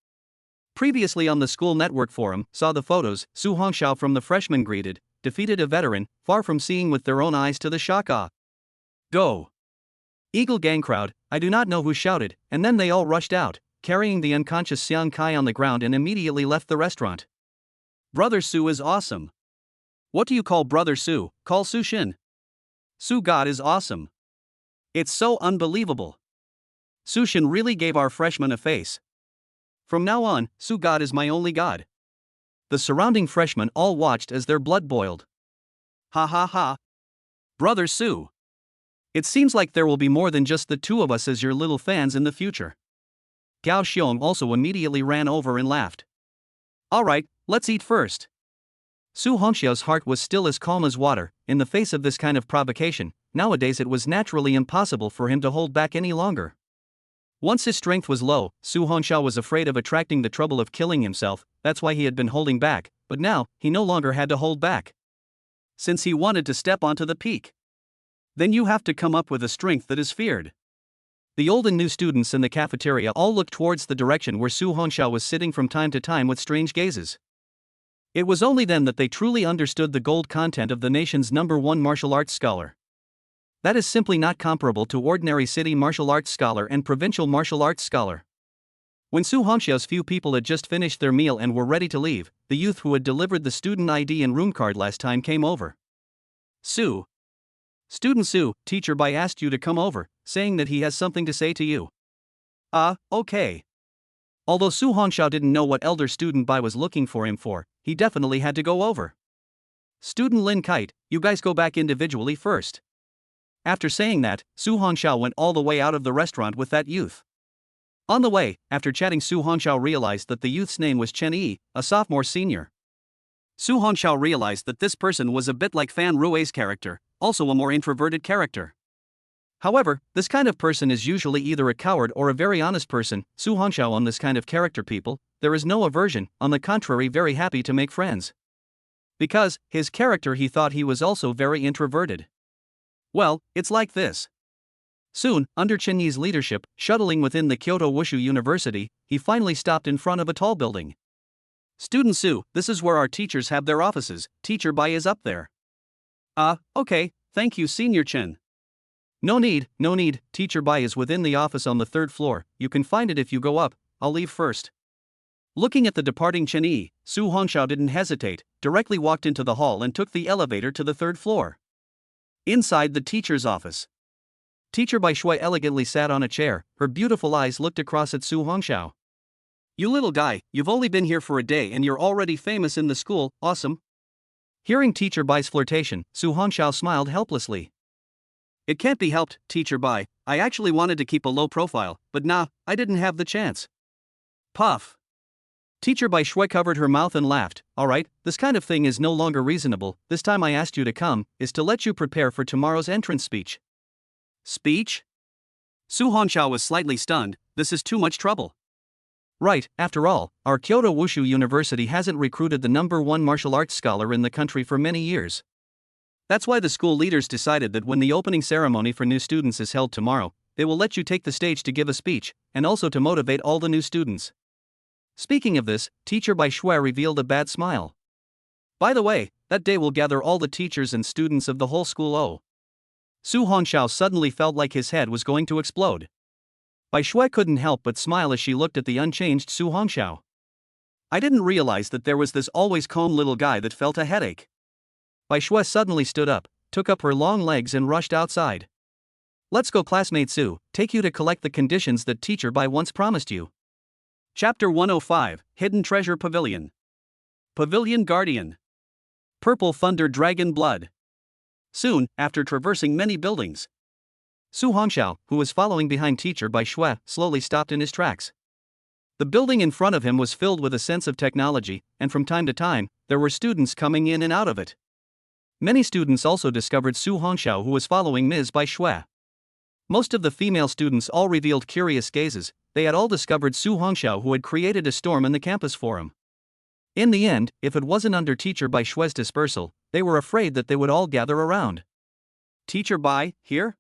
Previously on the school network forum, saw the photos. Su Hongxiao from the freshman greeted, defeated a veteran, far from seeing with their own eyes to the shock. Go! Eagle Gang crowd, I do not know who shouted, and then they all rushed out, carrying the unconscious Xiang Kai on the ground and immediately left the restaurant. Brother Su is awesome. What do you call Brother Su? Call Su Shin. Su God is awesome. It's so unbelievable. Su Shin really gave our freshman a face. From now on, Su God is my only god. The surrounding freshmen all watched as their blood boiled. Ha ha ha. Brother Su. It seems like there will be more than just the two of us as your little fans in the future. Gao Xiong also immediately ran over and laughed. Alright, let's eat first. Su Hongxiao's heart was still as calm as water. In the face of this kind of provocation, nowadays it was naturally impossible for him to hold back any longer. Once his strength was low, Su Hongxiao was afraid of attracting the trouble of killing himself. That's why he had been holding back, but now, he no longer had to hold back. Since he wanted to step onto the peak, then you have to come up with a strength that is feared. The old and new students in the cafeteria all looked towards the direction where Su Hongxiao was sitting from time to time with strange gazes. It was only then that they truly understood the gold content of the nation's #1 martial arts scholar. That is simply not comparable to ordinary city martial arts scholar and provincial martial arts scholar. When Su Hongxiao's few people had just finished their meal and were ready to leave, the youth who had delivered the student ID and room card last time came over. Student Su, teacher Bai asked you to come over, saying that he has something to say to you. Okay. Although Su Hongxiao didn't know what elder student Bai was looking for him for, he definitely had to go over. Student Lin Kite, you guys go back individually first. After saying that, Su Hongxiao went all the way out of the restaurant with that youth. On the way, after chatting, Su Hongxiao realized that the youth's name was Chen Yi, a sophomore senior. Su Hongxiao realized that this person was a bit like Fan Rui's character, also a more introverted character. However, this kind of person is usually either a coward or a very honest person. Su Hongxiao on this kind of character people, there is no aversion, on the contrary very happy to make friends. Because, his character he thought he was also very introverted. Well, it's like this. Soon, under Chen Yi's leadership, shuttling within the Kyoto Wushu University, he finally stopped in front of a tall building. Student Su, this is where our teachers have their offices. Teacher Bai is up there. Okay, thank you Senior Chen. No need. Teacher Bai is within the office on the 3rd floor. You can find it if you go up. I'll leave first. Looking at the departing Chen Yi, Su Hongxiao didn't hesitate, directly walked into the hall and took the elevator to the 3rd floor. Inside the teacher's office, Teacher Bai Shui elegantly sat on a chair. Her beautiful eyes looked across at Su Hongxiao. You little guy, you've only been here for a day and you're already famous in the school, awesome. Hearing Teacher Bai's flirtation, Su Hongxiao smiled helplessly. It can't be helped, Teacher Bai. I actually wanted to keep a low profile, but nah, I didn't have the chance. Puff. Teacher Bai Shui covered her mouth and laughed. Alright, this kind of thing is no longer reasonable. This time I asked you to come, is to let you prepare for tomorrow's entrance speech. Speech? Su Hongxiao was slightly stunned. This is too much trouble. Right, after all, our Kyoto Wushu University hasn't recruited the #1 martial arts scholar in the country for many years. That's why the school leaders decided that when the opening ceremony for new students is held tomorrow, they will let you take the stage to give a speech, and also to motivate all the new students. Speaking of this, Teacher Bai Shui revealed a bad smile. By the way, that day will gather all the teachers and students of the whole school. Su Hongxiao suddenly felt like his head was going to explode. Bai Shui couldn't help but smile as she looked at the unchanged Su Hongxiao. I didn't realize that there was this always calm little guy that felt a headache. Bai Shui suddenly stood up, took up her long legs and rushed outside. Let's go classmate Su, take you to collect the conditions that Teacher Bai once promised you. Chapter 105, Hidden Treasure Pavilion. Pavilion Guardian. Purple Thunder Dragon Blood. Soon, after traversing many buildings, Su Hongxiao, who was following behind Teacher Bai Shui, slowly stopped in his tracks. The building in front of him was filled with a sense of technology, and from time to time, there were students coming in and out of it. Many students also discovered Su Hongxiao, who was following Ms. Bai Shui. Most of the female students all revealed curious gazes. They had all discovered Su Hongxiao, who had created a storm in the campus forum. In the end, if it wasn't under Teacher Bai Shui's dispersal, they were afraid that they would all gather around. Teacher Bai, here?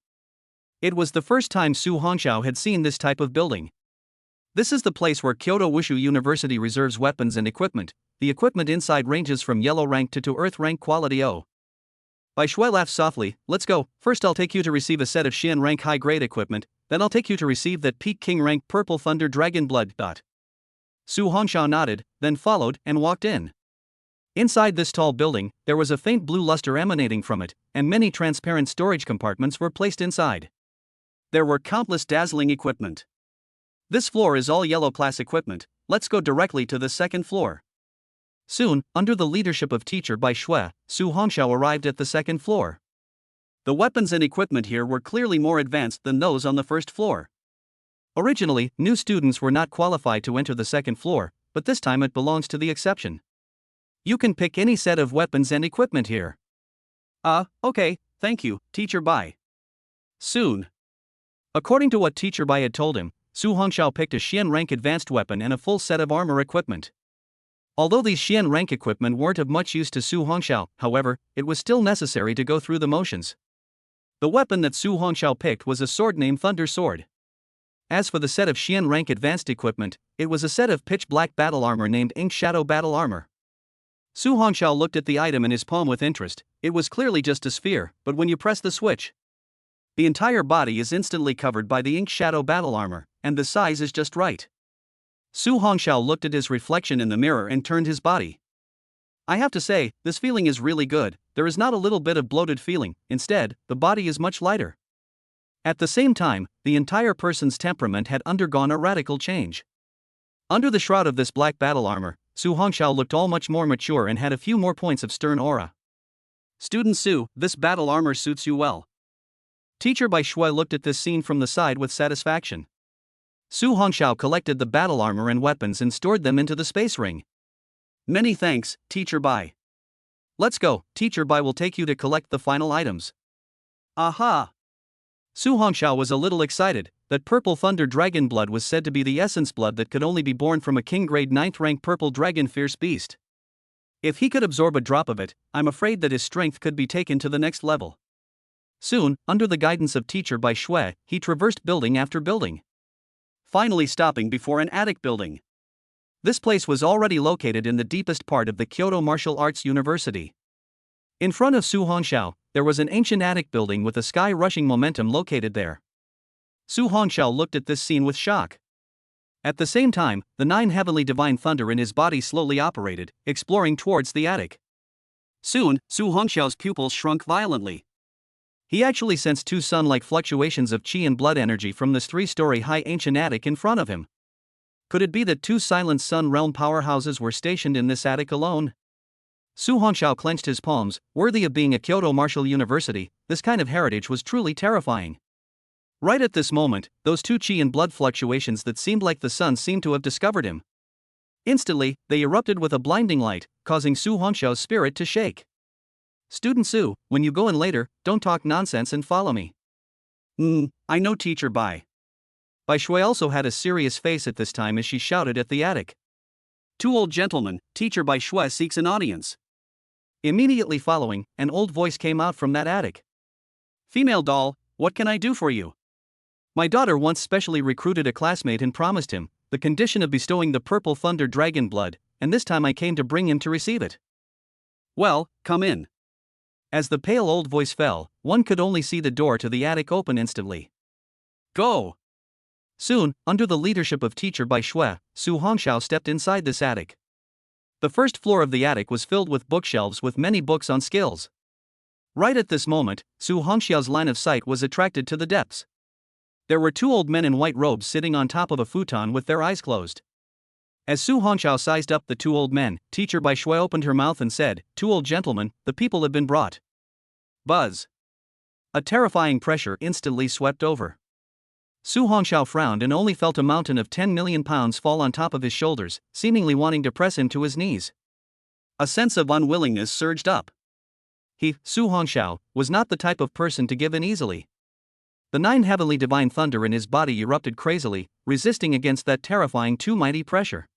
It was the first time Su Hongxiao had seen this type of building. This is the place where Kyoto Wushu University reserves weapons and equipment. The equipment inside ranges from yellow rank to earth rank quality O. Bai Shui laughed softly. Let's go. First I'll take you to receive a set of Xian rank high grade equipment, then I'll take you to receive that Peak King rank Purple Thunder Dragon Blood. Su Hongxiao nodded, then followed and walked in. Inside this tall building, there was a faint blue luster emanating from it, and many transparent storage compartments were placed inside. There were countless dazzling equipment. This floor is all yellow class equipment. Let's go directly to the 2nd floor. Soon, under the leadership of Teacher Bai Shui, Su Hongxiao arrived at the 2nd floor. The weapons and equipment here were clearly more advanced than those on the 1st floor. Originally, new students were not qualified to enter the 2nd floor, but this time it belongs to the exception. You can pick any set of weapons and equipment here. Okay, thank you, Teacher Bai. Soon. According to what Teacher Bai had told him, Su Hongxiao picked a Xian rank advanced weapon and a full set of armor equipment. Although these Xian rank equipment weren't of much use to Su Hongxiao, however, it was still necessary to go through the motions. The weapon that Su Hongxiao picked was a sword named Thunder Sword. As for the set of Xian rank advanced equipment, it was a set of pitch black battle armor named Ink Shadow Battle Armor. Su Hongxiao looked at the item in his palm with interest. It was clearly just a sphere, but when you press the switch, the entire body is instantly covered by the Ink Shadow Battle Armor, and the size is just right. Su Hongxiao looked at his reflection in the mirror and turned his body. I have to say, this feeling is really good. There is not a little bit of bloated feeling, instead, the body is much lighter. At the same time, the entire person's temperament had undergone a radical change. Under the shroud of this black battle armor, Su Hongxiao looked all much more mature and had a few more points of stern aura. Student Su, this battle armor suits you well. Teacher Bai Shui looked at this scene from the side with satisfaction. Su Hongxiao collected the battle armor and weapons and stored them into the space ring. Many thanks, Teacher Bai. Let's go, Teacher Bai will take you to collect the final items. Aha! Su Hongxiao was a little excited. That purple thunder dragon blood was said to be the essence blood that could only be born from a king grade 9th rank purple dragon fierce beast. If he could absorb a drop of it, I'm afraid that his strength could be taken to the next level. Soon, under the guidance of Teacher Bai Shui, he traversed building after building, finally stopping before an attic building. This place was already located in the deepest part of the Kyoto Martial Arts University. In front of Su Hongxiao, there was an ancient attic building with a sky-rushing momentum located there. Su Hongxiao looked at this scene with shock. At the same time, the 9 heavenly divine thunder in his body slowly operated, exploring towards the attic. Soon, Su Hongxiao's pupils shrunk violently. He actually sensed 2 sun-like fluctuations of qi and blood energy from this 3-story high ancient attic in front of him. Could it be that 2 silent sun realm powerhouses were stationed in this attic alone? Su Hongxiao clenched his palms. Worthy of being a Kyoto Martial University, this kind of heritage was truly terrifying. Right at this moment, those 2 qi and blood fluctuations that seemed like the sun seemed to have discovered him. Instantly, they erupted with a blinding light, causing Su Hongxiao's spirit to shake. Student Su, when you go in later, don't talk nonsense and follow me. I know Teacher Bai. Bai Shui also had a serious face at this time as she shouted at the attic. 2 old gentlemen, Teacher Bai Shui seeks an audience. Immediately following, an old voice came out from that attic. Female doll, what can I do for you? My daughter once specially recruited a classmate and promised him the condition of bestowing the purple thunder dragon blood, and this time I came to bring him to receive it. Well, come in. As the pale old voice fell, one could only see the door to the attic open instantly. Go! Soon, under the leadership of Teacher Bai Shui, Su Hongxiao stepped inside this attic. The first floor of the attic was filled with bookshelves with many books on skills. Right at this moment, Su Hongxiao's line of sight was attracted to the depths. There were 2 old men in white robes sitting on top of a futon with their eyes closed. As Su Hongxiao sized up the 2 old men, Teacher Bai Shui opened her mouth and said, 2 old gentlemen, the people have been brought. Buzz. A terrifying pressure instantly swept over. Su Hongxiao frowned and only felt a mountain of 10 million pounds fall on top of his shoulders, seemingly wanting to press him to his knees. A sense of unwillingness surged up. He, Su Hongxiao, was not the type of person to give in easily. The 9 heavenly divine thunder in his body erupted crazily, resisting against that terrifying too mighty pressure.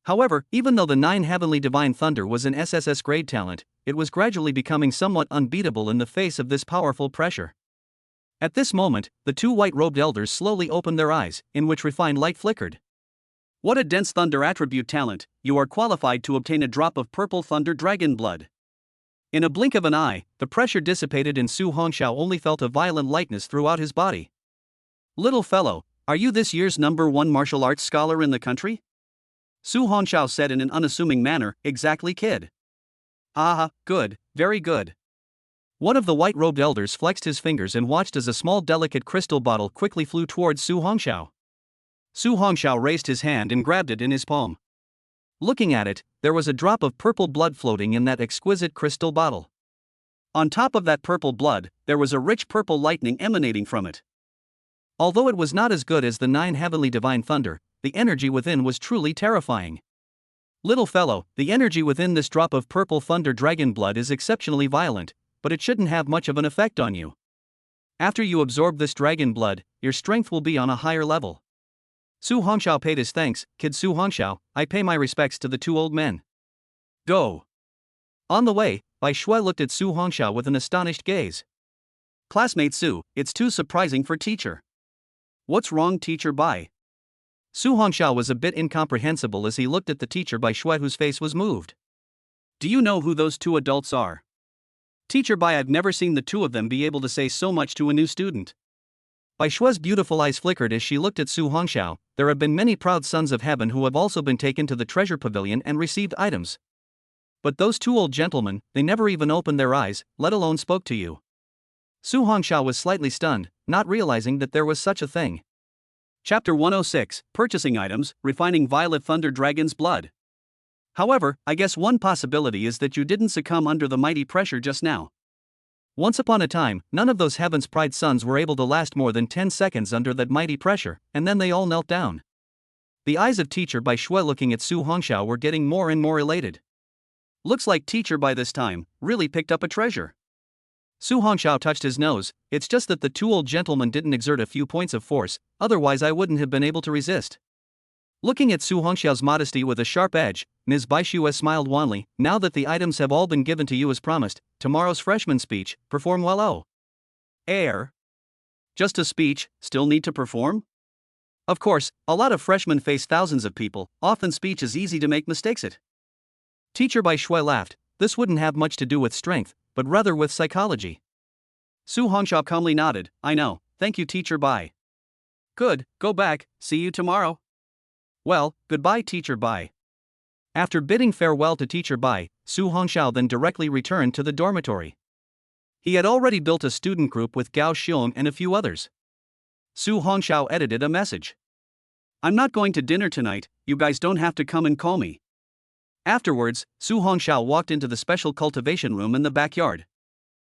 However, even though the 9 heavenly divine thunder was an SSS-Grade talent, it was gradually becoming somewhat unbeatable in the face of this powerful pressure. At this moment, the 2 white-robed elders slowly opened their eyes, in which refined light flickered. What a dense thunder attribute talent, you are qualified to obtain a drop of purple thunder dragon blood. In a blink of an eye, the pressure dissipated and Su Hongxiao only felt a violent lightness throughout his body. Little fellow, are you this year's #1 martial arts scholar in the country? Su Hongxiao said in an unassuming manner, exactly kid. Ah, good, very good. One of the white-robed elders flexed his fingers and watched as a small delicate crystal bottle quickly flew towards Su Hongxiao. Su Hongxiao raised his hand and grabbed it in his palm. Looking at it, there was a drop of purple blood floating in that exquisite crystal bottle. On top of that purple blood, there was a rich purple lightning emanating from it. Although it was not as good as the 9 heavenly divine thunder, the energy within was truly terrifying. Little fellow, the energy within this drop of purple thunder dragon blood is exceptionally violent, but it shouldn't have much of an effect on you. After you absorb this dragon blood, your strength will be on a higher level. Su Hongxiao paid his thanks. Kid Su Hongxiao, I pay my respects to the two old men. Go. On the way, Bai Shui looked at Su Hongxiao with an astonished gaze. Classmate Su, it's too surprising for teacher. What's wrong, teacher Bai? Su Hongxiao was a bit incomprehensible as he looked at the teacher Bai Shui, whose face was moved. Do you know who those two adults are? Teacher Bai, I've never seen the two of them be able to say so much to a new student. Bai Shui's beautiful eyes flickered as she looked at Su Hongxiao. There have been many proud sons of heaven who have also been taken to the treasure pavilion and received items. But those two old gentlemen, they never even opened their eyes, let alone spoke to you. Su Hongxiao was slightly stunned, not realizing that there was such a thing. Chapter 106, Purchasing Items, Refining Violet Thunder Dragon's Blood. However, I guess one possibility is that you didn't succumb under the mighty pressure just now. Once upon a time, none of those Heaven's Pride sons were able to last more than 10 seconds under that mighty pressure, and then they all knelt down. The eyes of teacher Bai Shui looking at Su Hongxiao were getting more and more elated. Looks like teacher by this time really picked up a treasure. Su Hongxiao touched his nose. It's just that the two old gentlemen didn't exert a few points of force, otherwise I wouldn't have been able to resist. Looking at Su Hongxiao's modesty with a sharp edge, Ms. Bai Shui smiled wanly. Now that the items have all been given to you as promised, tomorrow's freshman speech, perform well. Oh. Air. Just a speech, still need to perform? Of course, a lot of freshmen face thousands of people, often speech is easy to make mistakes at. Teacher Bai Shui laughed. This wouldn't have much to do with strength, but rather with psychology. Su Hongxiao calmly nodded. I know, thank you teacher Bai. Good, go back, see you tomorrow. Well, goodbye teacher Bai. After bidding farewell to teacher Bai, Su Hongxiao then directly returned to the dormitory. He had already built a student group with Gao Xiong and a few others. Su Hongxiao edited a message. I'm not going to dinner tonight, you guys don't have to come and call me. Afterwards, Su Hongxiao walked into the special cultivation room in the backyard.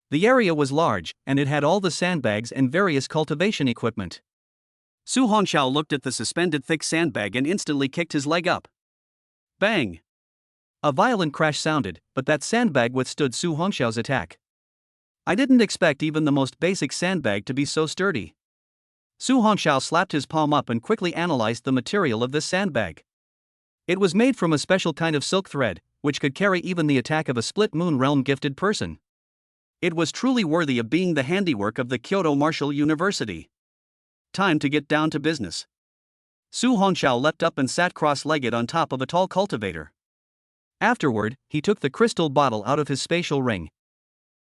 The area was large, and it had all the sandbags and various cultivation equipment. Su Hongxiao looked at the suspended thick sandbag and instantly kicked his leg up. Bang! A violent crash sounded, but that sandbag withstood Su Hongxiao's attack. I didn't expect even the most basic sandbag to be so sturdy. Su Hongxiao slapped his palm up and quickly analyzed the material of this sandbag. It was made from a special kind of silk thread, which could carry even the attack of a split moon realm gifted person. It was truly worthy of being the handiwork of the Kyoto Martial University. Time to get down to business. Su Hongxiao leapt up and sat cross-legged on top of a tall cultivator. Afterward, he took the crystal bottle out of his spatial ring.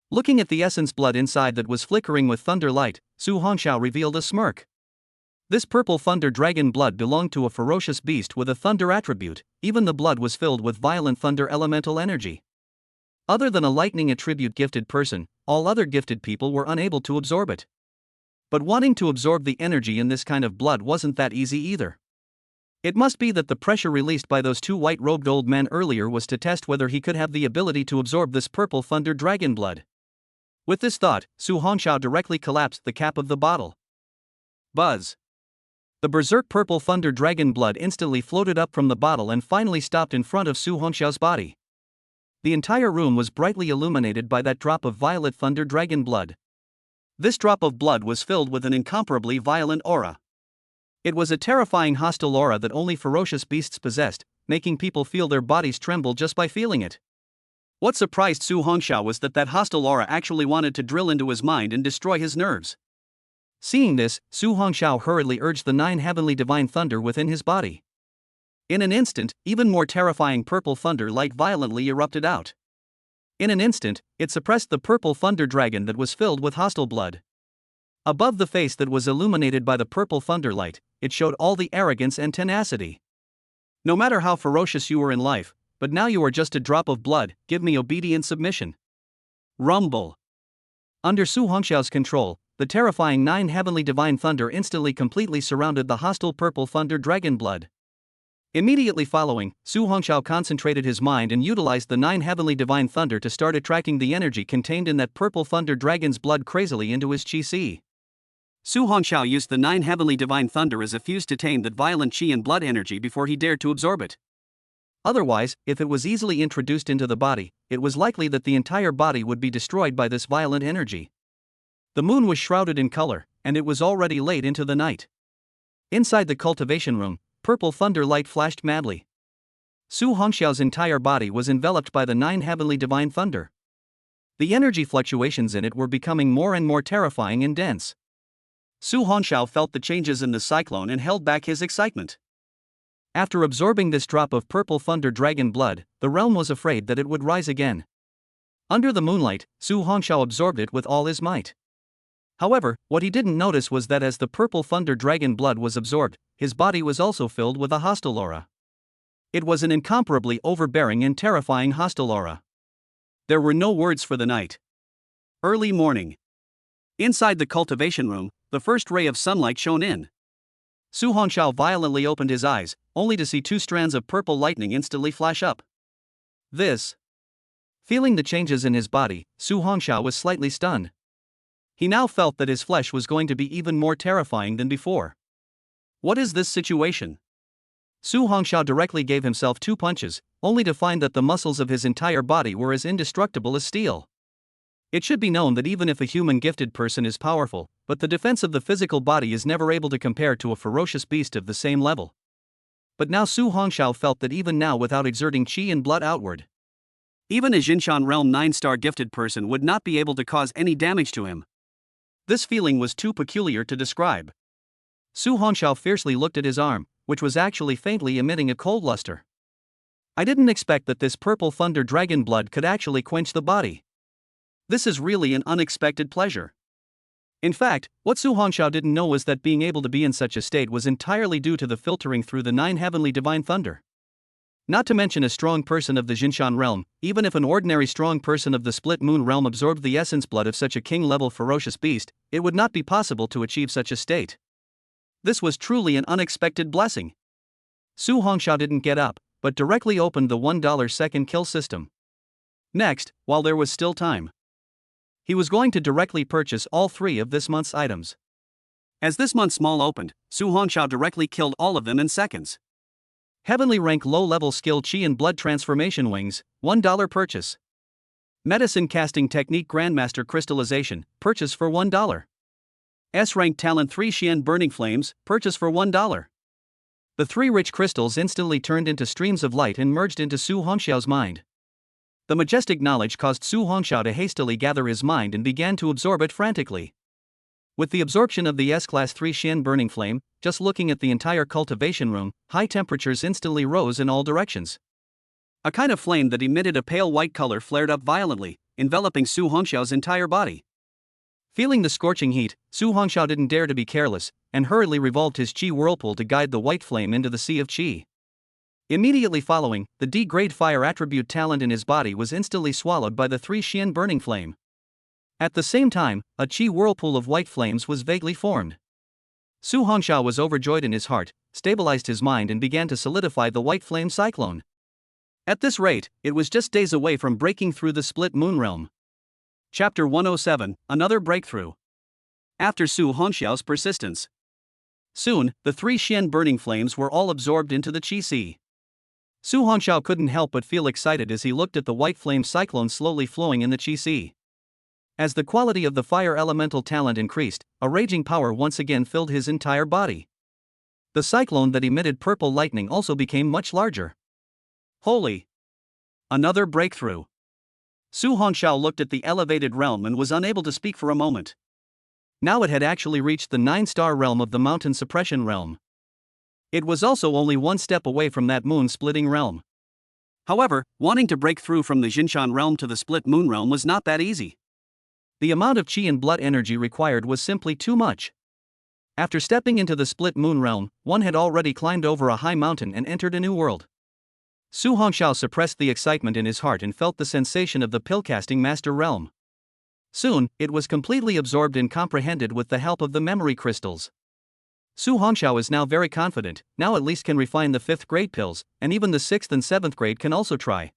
Looking at the essence blood inside that was flickering with thunder light, Su Hongxiao revealed a smirk. This purple thunder dragon blood belonged to a ferocious beast with a thunder attribute. Even the blood was filled with violent thunder elemental energy. Other than a lightning attribute gifted person, all other gifted people were unable to absorb it. But wanting to absorb the energy in this kind of blood wasn't that easy either. It must be that the pressure released by those two white-robed old men earlier was to test whether he could have the ability to absorb this purple thunder dragon blood. With this thought, Su Hongxiao directly collapsed the cap of the bottle. Buzz! The berserk purple thunder dragon blood instantly floated up from the bottle and finally stopped in front of Su Hongxiao's body. The entire room was brightly illuminated by that drop of violet thunder dragon blood. This drop of blood was filled with an incomparably violent aura. It was a terrifying hostile aura that only ferocious beasts possessed, making people feel their bodies tremble just by feeling it. What surprised Su Hongxiao was that hostile aura actually wanted to drill into his mind and destroy his nerves. Seeing this, Su Hongxiao hurriedly urged the 9 heavenly divine thunder within his body. In an instant, even more terrifying purple thunder light violently erupted out. In an instant, it suppressed the purple thunder dragon that was filled with hostile blood. Above the face that was illuminated by the purple thunder light, it showed all the arrogance and tenacity. No matter how ferocious you were in life, but now you are just a drop of blood, give me obedient submission. Rumble. Under Su Hongxiao's control, the terrifying 9 heavenly divine thunder instantly completely surrounded the hostile purple thunder dragon blood. Immediately following, Su Hongxiao concentrated his mind and utilized the 9 heavenly divine thunder to start attracting the energy contained in that purple thunder dragon's blood crazily into his qi. Su Hongxiao used the 9 heavenly divine thunder as a fuse to tame that violent qi and blood energy before he dared to absorb it. Otherwise, if it was easily introduced into the body, it was likely that the entire body would be destroyed by this violent energy. The moon was shrouded in color, and it was already late into the night. Inside the cultivation room, purple thunder light flashed madly. Su Hongxiao's entire body was enveloped by the 9 heavenly divine thunder. The energy fluctuations in it were becoming more and more terrifying and dense. Su Hongxiao felt the changes in the cyclone and held back his excitement. After absorbing this drop of purple thunder dragon blood, the realm was afraid that it would rise again. Under the moonlight, Su Hongxiao absorbed it with all his might. However, what he didn't notice was that as the purple thunder dragon blood was absorbed, his body was also filled with a hostile aura. It was an incomparably overbearing and terrifying hostile aura. There were no words for the night. Early morning. Inside the cultivation room, the first ray of sunlight shone in. Su Hongxiao violently opened his eyes, only to see 2 strands of purple lightning instantly flash up. This. Feeling the changes in his body, Su Hongxiao was slightly stunned. He now felt that his flesh was going to be even more terrifying than before. What is this situation? Su Hongxiao directly gave himself 2 punches, only to find that the muscles of his entire body were as indestructible as steel. It should be known that even if a human gifted person is powerful, but the defense of the physical body is never able to compare to a ferocious beast of the same level. But now Su Hongxiao felt that even now, without exerting qi and blood outward, even a Jinshan Realm 9-star gifted person would not be able to cause any damage to him. This feeling was too peculiar to describe. Su Hongxiao fiercely looked at his arm, which was actually faintly emitting a cold luster. I didn't expect that this purple thunder dragon blood could actually quench the body. This is really an unexpected pleasure. In fact, what Su Hongxiao didn't know was that being able to be in such a state was entirely due to the filtering through the 9 heavenly divine thunder. Not to mention a strong person of the Jinshan realm, even if an ordinary strong person of the split moon realm absorbed the essence blood of such a king-level ferocious beast, it would not be possible to achieve such a state. This was truly an unexpected blessing. Su Hongxiao didn't get up, but directly opened the $1 second kill system. Next, while there was still time, he was going to directly purchase all 3 of this month's items. As this month's mall opened, Su Hongxiao directly killed all of them in seconds. Heavenly rank low-level skill Qi and blood transformation wings, $1 purchase. Medicine casting technique grandmaster crystallization, purchase for $1. S-rank talent 3 Xian burning flames, purchase for $1. The 3 rich crystals instantly turned into streams of light and merged into Su Hongxiao's mind. The majestic knowledge caused Su Hongxiao to hastily gather his mind and began to absorb it frantically. With the absorption of the S-Class 3 Xian burning flame, just looking at the entire cultivation room, high temperatures instantly rose in all directions. A kind of flame that emitted a pale white color flared up violently, enveloping Su Hongxiao's entire body. Feeling the scorching heat, Su Hongxiao didn't dare to be careless, and hurriedly revolved his qi whirlpool to guide the white flame into the sea of qi. Immediately following, the D-grade fire attribute talent in his body was instantly swallowed by the 3 Xian burning flame. At the same time, a qi whirlpool of white flames was vaguely formed. Su Hongxiao was overjoyed in his heart, stabilized his mind and began to solidify the white flame cyclone. At this rate, it was just days away from breaking through the split moon realm. Chapter 107, Another Breakthrough. After Su Hongxiao's persistence. Soon, the 3 Xian burning flames were all absorbed into the qi sea. Su Hongxiao couldn't help but feel excited as he looked at the white flame cyclone slowly flowing in the qi sea. As the quality of the fire elemental talent increased, a raging power once again filled his entire body. The cyclone that emitted purple lightning also became much larger. Holy! Another breakthrough. Su Hongxiao looked at the elevated realm and was unable to speak for a moment. Now it had actually reached the 9-star realm of the mountain suppression realm. It was also only 1 step away from that moon-splitting realm. However, wanting to break through from the Jinshan realm to the split moon realm was not that easy. The amount of qi and blood energy required was simply too much. After stepping into the split moon realm, one had already climbed over a high mountain and entered a new world. Su Hongxiao suppressed the excitement in his heart and felt the sensation of the pill-casting master realm. Soon, it was completely absorbed and comprehended with the help of the memory crystals. Su Hongxiao is now very confident, now at least can refine the 5th grade pills, and even the 6th and 7th grade can also try.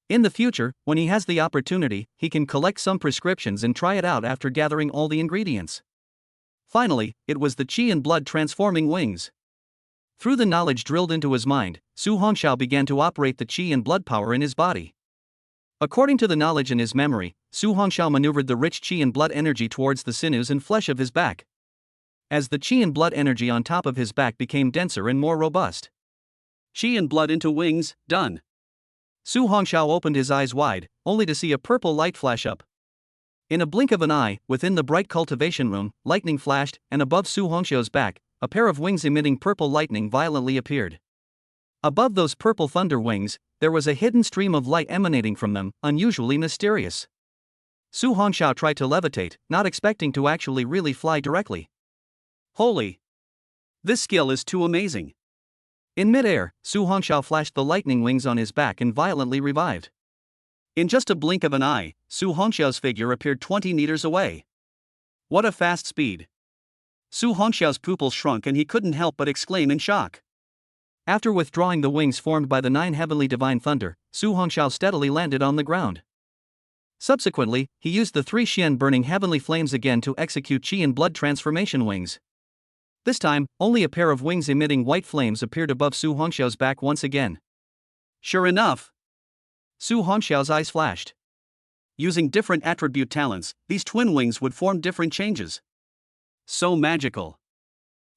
In the future, when he has the opportunity, he can collect some prescriptions and try it out after gathering all the ingredients. Finally, it was the qi and blood transforming wings. Through the knowledge drilled into his mind, Su Hongxiao began to operate the qi and blood power in his body. According to the knowledge in his memory, Su Hongxiao maneuvered the rich qi and blood energy towards the sinews and flesh of his back. As the qi and blood energy on top of his back became denser and more robust. Qi and blood into wings, done. Su Hongxiao opened his eyes wide, only to see a purple light flash up. In a blink of an eye, within the bright cultivation room, lightning flashed, and above Su Hongxiao's back, a pair of wings emitting purple lightning violently appeared. Above those purple thunder wings, there was a hidden stream of light emanating from them, unusually mysterious. Su Hongxiao tried to levitate, not expecting to actually really fly directly. Holy! This skill is too amazing. In midair, Su Hongxiao flashed the lightning wings on his back and violently revived. In just a blink of an eye, Su Hongxiao's figure appeared 20 meters away. What a fast speed! Su Hongxiao's pupils shrunk and he couldn't help but exclaim in shock. After withdrawing the wings formed by the 9 heavenly divine thunder, Su Hongxiao steadily landed on the ground. Subsequently, he used the 3 Xian burning heavenly flames again to execute qi and blood transformation wings. This time, only a pair of wings emitting white flames appeared above Su Hongxiao's back once again. Sure enough! Su Hongxiao's eyes flashed. Using different attribute talents, these twin wings would form different changes. So magical.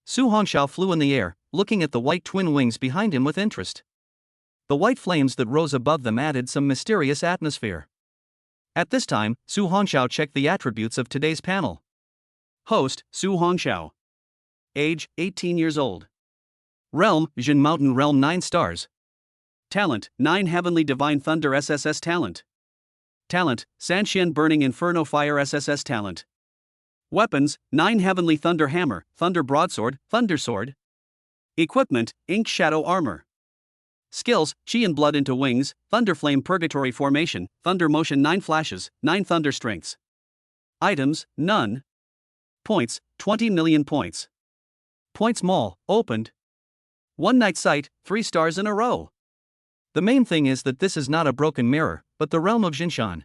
Su Hongxiao flew in the air, looking at the white twin wings behind him with interest. The white flames that rose above them added some mysterious atmosphere. At this time, Su Hongxiao checked the attributes of today's panel. Host, Su Hongxiao. Age, 18 years old. Realm, Jin Mountain Realm 9 stars. Talent, 9 Heavenly Divine Thunder SSS Talent. Talent, Sanxian Burning Inferno Fire SSS Talent. Weapons, 9 Heavenly Thunder Hammer, Thunder Broadsword, Thunder Sword. Equipment, Ink Shadow Armor. Skills, Qi and Blood into Wings, Thunder Flame Purgatory Formation, Thunder Motion 9 Flashes, 9 Thunder Strengths. Items, none. Points, 20 million points. Points Mall, opened. One Night Sight, 3 stars in a row. The main thing is that this is not a broken mirror, but the realm of Jinshan.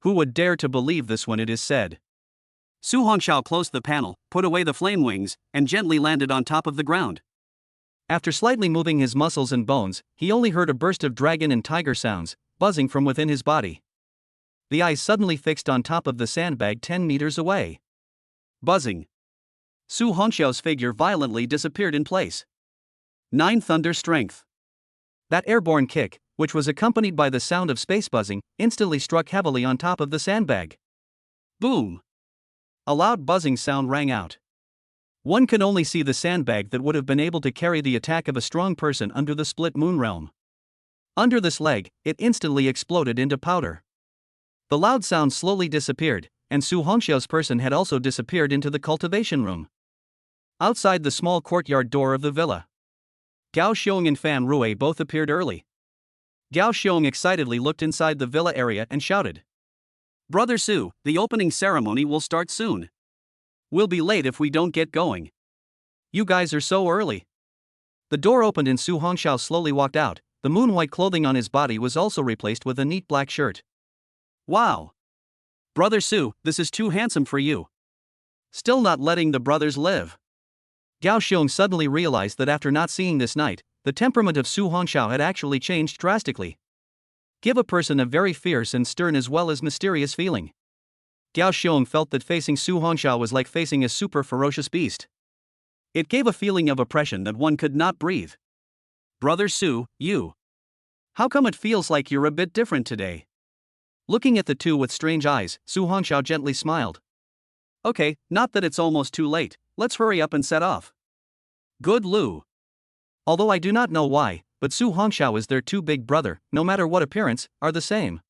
Who would dare to believe this when it is said? Su Hongxiao closed the panel, put away the flame wings, and gently landed on top of the ground. After slightly moving his muscles and bones, he only heard a burst of dragon and tiger sounds, buzzing from within his body. The eyes suddenly fixed on top of the sandbag 10 meters away. Buzzing. Su Hongxiao's figure violently disappeared in place. 9 Thunder Strength. That airborne kick, which was accompanied by the sound of space buzzing, instantly struck heavily on top of the sandbag. Boom! A loud buzzing sound rang out. One could only see the sandbag that would have been able to carry the attack of a strong person under the split moon realm. Under this leg, it instantly exploded into powder. The loud sound slowly disappeared, and Su Hongxiao's person had also disappeared into the cultivation room. Outside the small courtyard door of the villa, Gao Xiong and Fan Rui both appeared early. Gao Xiong excitedly looked inside the villa area and shouted, "Brother Su, the opening ceremony will start soon. We'll be late if we don't get going." "You guys are so early." The door opened and Su Hongxiao slowly walked out. The moon-white clothing on his body was also replaced with a neat black shirt. "Wow! Brother Su, this is too handsome for you." Still not letting the brothers live. Gao Xiong suddenly realized that after not seeing this night, the temperament of Su Hongxiao had actually changed drastically. Give a person a very fierce and stern as well as mysterious feeling. Gao Xiong felt that facing Su Hongxiao was like facing a super ferocious beast. It gave a feeling of oppression that one could not breathe. "Brother Su, you. How come it feels like you're a bit different today?" Looking at the two with strange eyes, Su Hongxiao gently smiled. "Okay, not that it's almost too late, let's hurry up and set off." "Good Lu." Although I do not know why, but Su Hongxiao is their too big brother, no matter what appearance, are the same.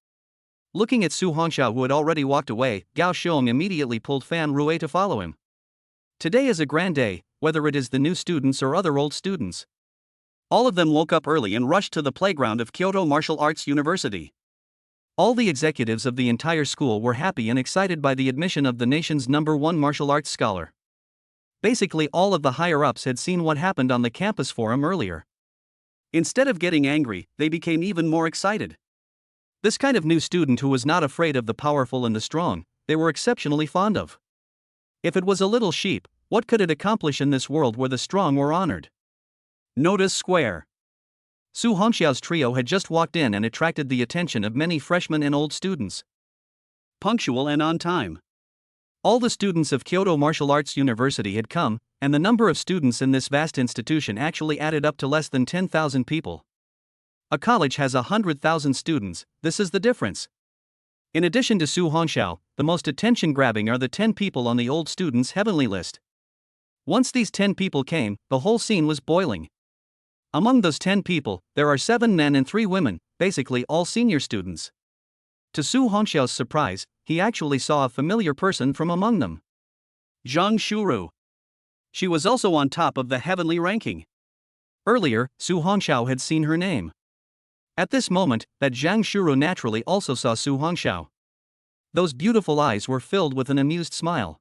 Looking at Su Hongxiao who had already walked away, Gao Xiong immediately pulled Fan Rui to follow him. Today is a grand day, whether it is the new students or other old students. All of them woke up early and rushed to the playground of Kyoto Martial Arts University. All the executives of the entire school were happy and excited by the admission of the nation's #1 martial arts scholar. Basically, all of the higher-ups had seen what happened on the campus forum earlier. Instead of getting angry, they became even more excited. This kind of new student who was not afraid of the powerful and the strong, they were exceptionally fond of. If it was a little sheep, what could it accomplish in this world where the strong were honored? Notice square. Su Hongxiao's trio had just walked in and attracted the attention of many freshmen and old students. Punctual and on time. All the students of Kyoto Martial Arts University had come, and the number of students in this vast institution actually added up to less than 10,000 people. A college has 100,000 students, this is the difference. In addition to Su Hongxiao, the most attention-grabbing are the 10 people on the old students' heavenly list. Once these 10 people came, the whole scene was boiling. Among those 10 people, there are 7 men and 3 women, basically all senior students. To Su Hongxiao's surprise, he actually saw a familiar person from among them. Zhang Shuru. She was also on top of the heavenly ranking. Earlier, Su Hongxiao had seen her name. At this moment, that Zhang Shuru naturally also saw Su Hongxiao. Those beautiful eyes were filled with an amused smile.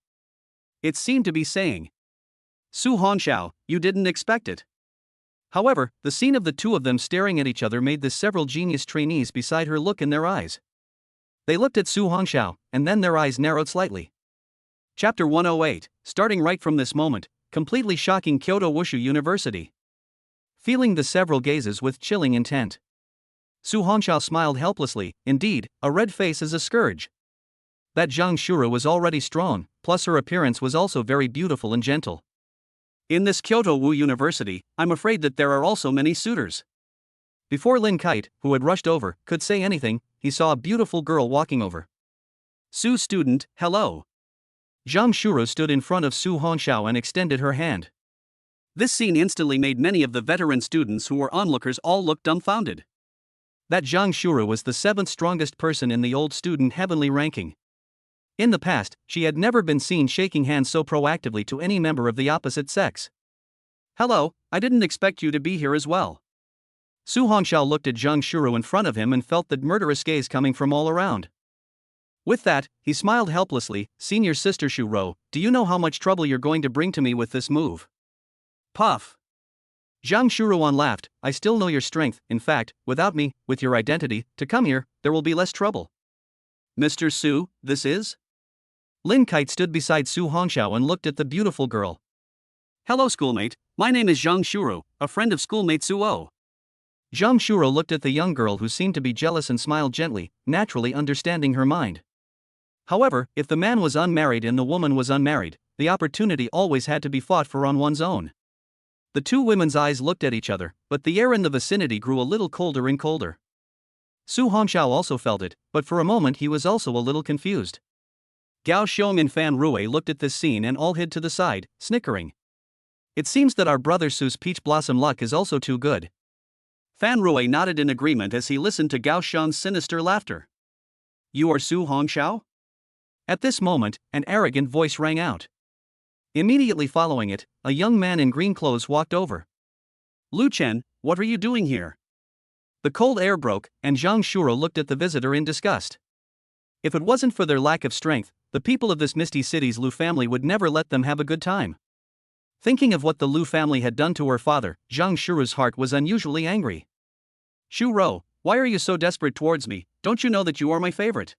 It seemed to be saying, Su Hongxiao, you didn't expect it. However, the scene of the two of them staring at each other made the several genius trainees beside her look in their eyes. They looked at Su Hongxiao, and then their eyes narrowed slightly. Chapter 108, starting right from this moment, completely shocking Kyoto Wushu University. Feeling the several gazes with chilling intent, Su Hongxiao smiled helplessly. Indeed, a red face is a scourge. That Zhang Shuru was already strong, plus her appearance was also very beautiful and gentle. In this Kyoto Wu University, I'm afraid that there are also many suitors. Before Lin Kite, who had rushed over, could say anything, he saw a beautiful girl walking over. Su student, hello. Zhang Shuru stood in front of Su Hongxiao and extended her hand. This scene instantly made many of the veteran students who were onlookers all look dumbfounded. That Zhang Shuru was the 7th strongest person in the old student heavenly ranking. In the past, she had never been seen shaking hands so proactively to any member of the opposite sex. Hello, I didn't expect you to be here as well. Su Hongxiao looked at Zhang Shuru in front of him and felt that murderous gaze coming from all around. With that, he smiled helplessly. Senior sister Shuro, do you know how much trouble you're going to bring to me with this move? Puff. Zhang Shuruan laughed. I still know your strength. In fact, without me, with your identity, to come here, there will be less trouble. Mr. Su, this is? Lin Kite stood beside Su Hongxiao and looked at the beautiful girl. Hello schoolmate, my name is Zhang Shuru, a friend of schoolmate Suo. Zhang Shuru looked at the young girl who seemed to be jealous and smiled gently, naturally understanding her mind. However, if the man was unmarried and the woman was unmarried, the opportunity always had to be fought for on one's own. The two women's eyes looked at each other, but the air in the vicinity grew a little colder and colder. Su Hongxiao also felt it, but for a moment he was also a little confused. Gao Xiong and Fan Rui looked at this scene and all hid to the side, snickering. It seems that our brother Su's peach blossom luck is also too good. Fan Rui nodded in agreement as he listened to Gao Xiong's sinister laughter. You are Su Hongxiao? At this moment, an arrogant voice rang out. Immediately following it, a young man in green clothes walked over. Lu Chen, what are you doing here? The cold air broke, and Zhang Shuru looked at the visitor in disgust. If it wasn't for their lack of strength, the people of this misty city's Lu family would never let them have a good time. Thinking of what the Lu family had done to her father, Zhang Shuru's heart was unusually angry. Shu Ro, why are you so desperate towards me? Don't you know that you are my favorite?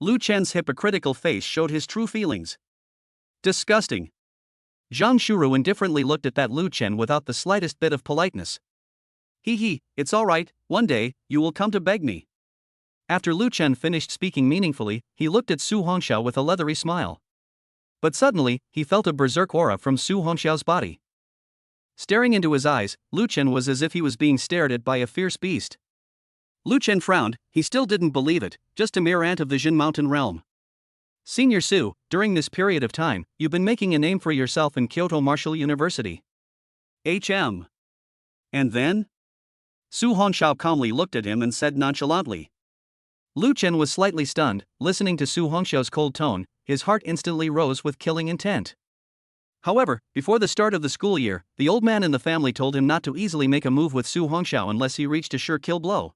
Lu Chen's hypocritical face showed his true feelings. Disgusting. Zhang Shuru indifferently looked at that Lu Chen without the slightest bit of politeness. It's all right, one day, you will come to beg me. After Lu Chen finished speaking meaningfully, he looked at Su Hongxiao with a leathery smile. But suddenly, he felt a berserk aura from Su Hongxiao's body. Staring into his eyes, Lu Chen was as if he was being stared at by a fierce beast. Lu Chen frowned, he still didn't believe it, just a mere ant of the Jin Mountain realm. Senior Su, during this period of time, you've been making a name for yourself in Kyoto Martial University. HM. And then? Su Hongxiao calmly looked at him and said nonchalantly. Lu Chen was slightly stunned, listening to Su Hongxiao's cold tone, his heart instantly rose with killing intent. However, before the start of the school year, the old man in the family told him not to easily make a move with Su Hongxiao unless he reached a sure kill blow.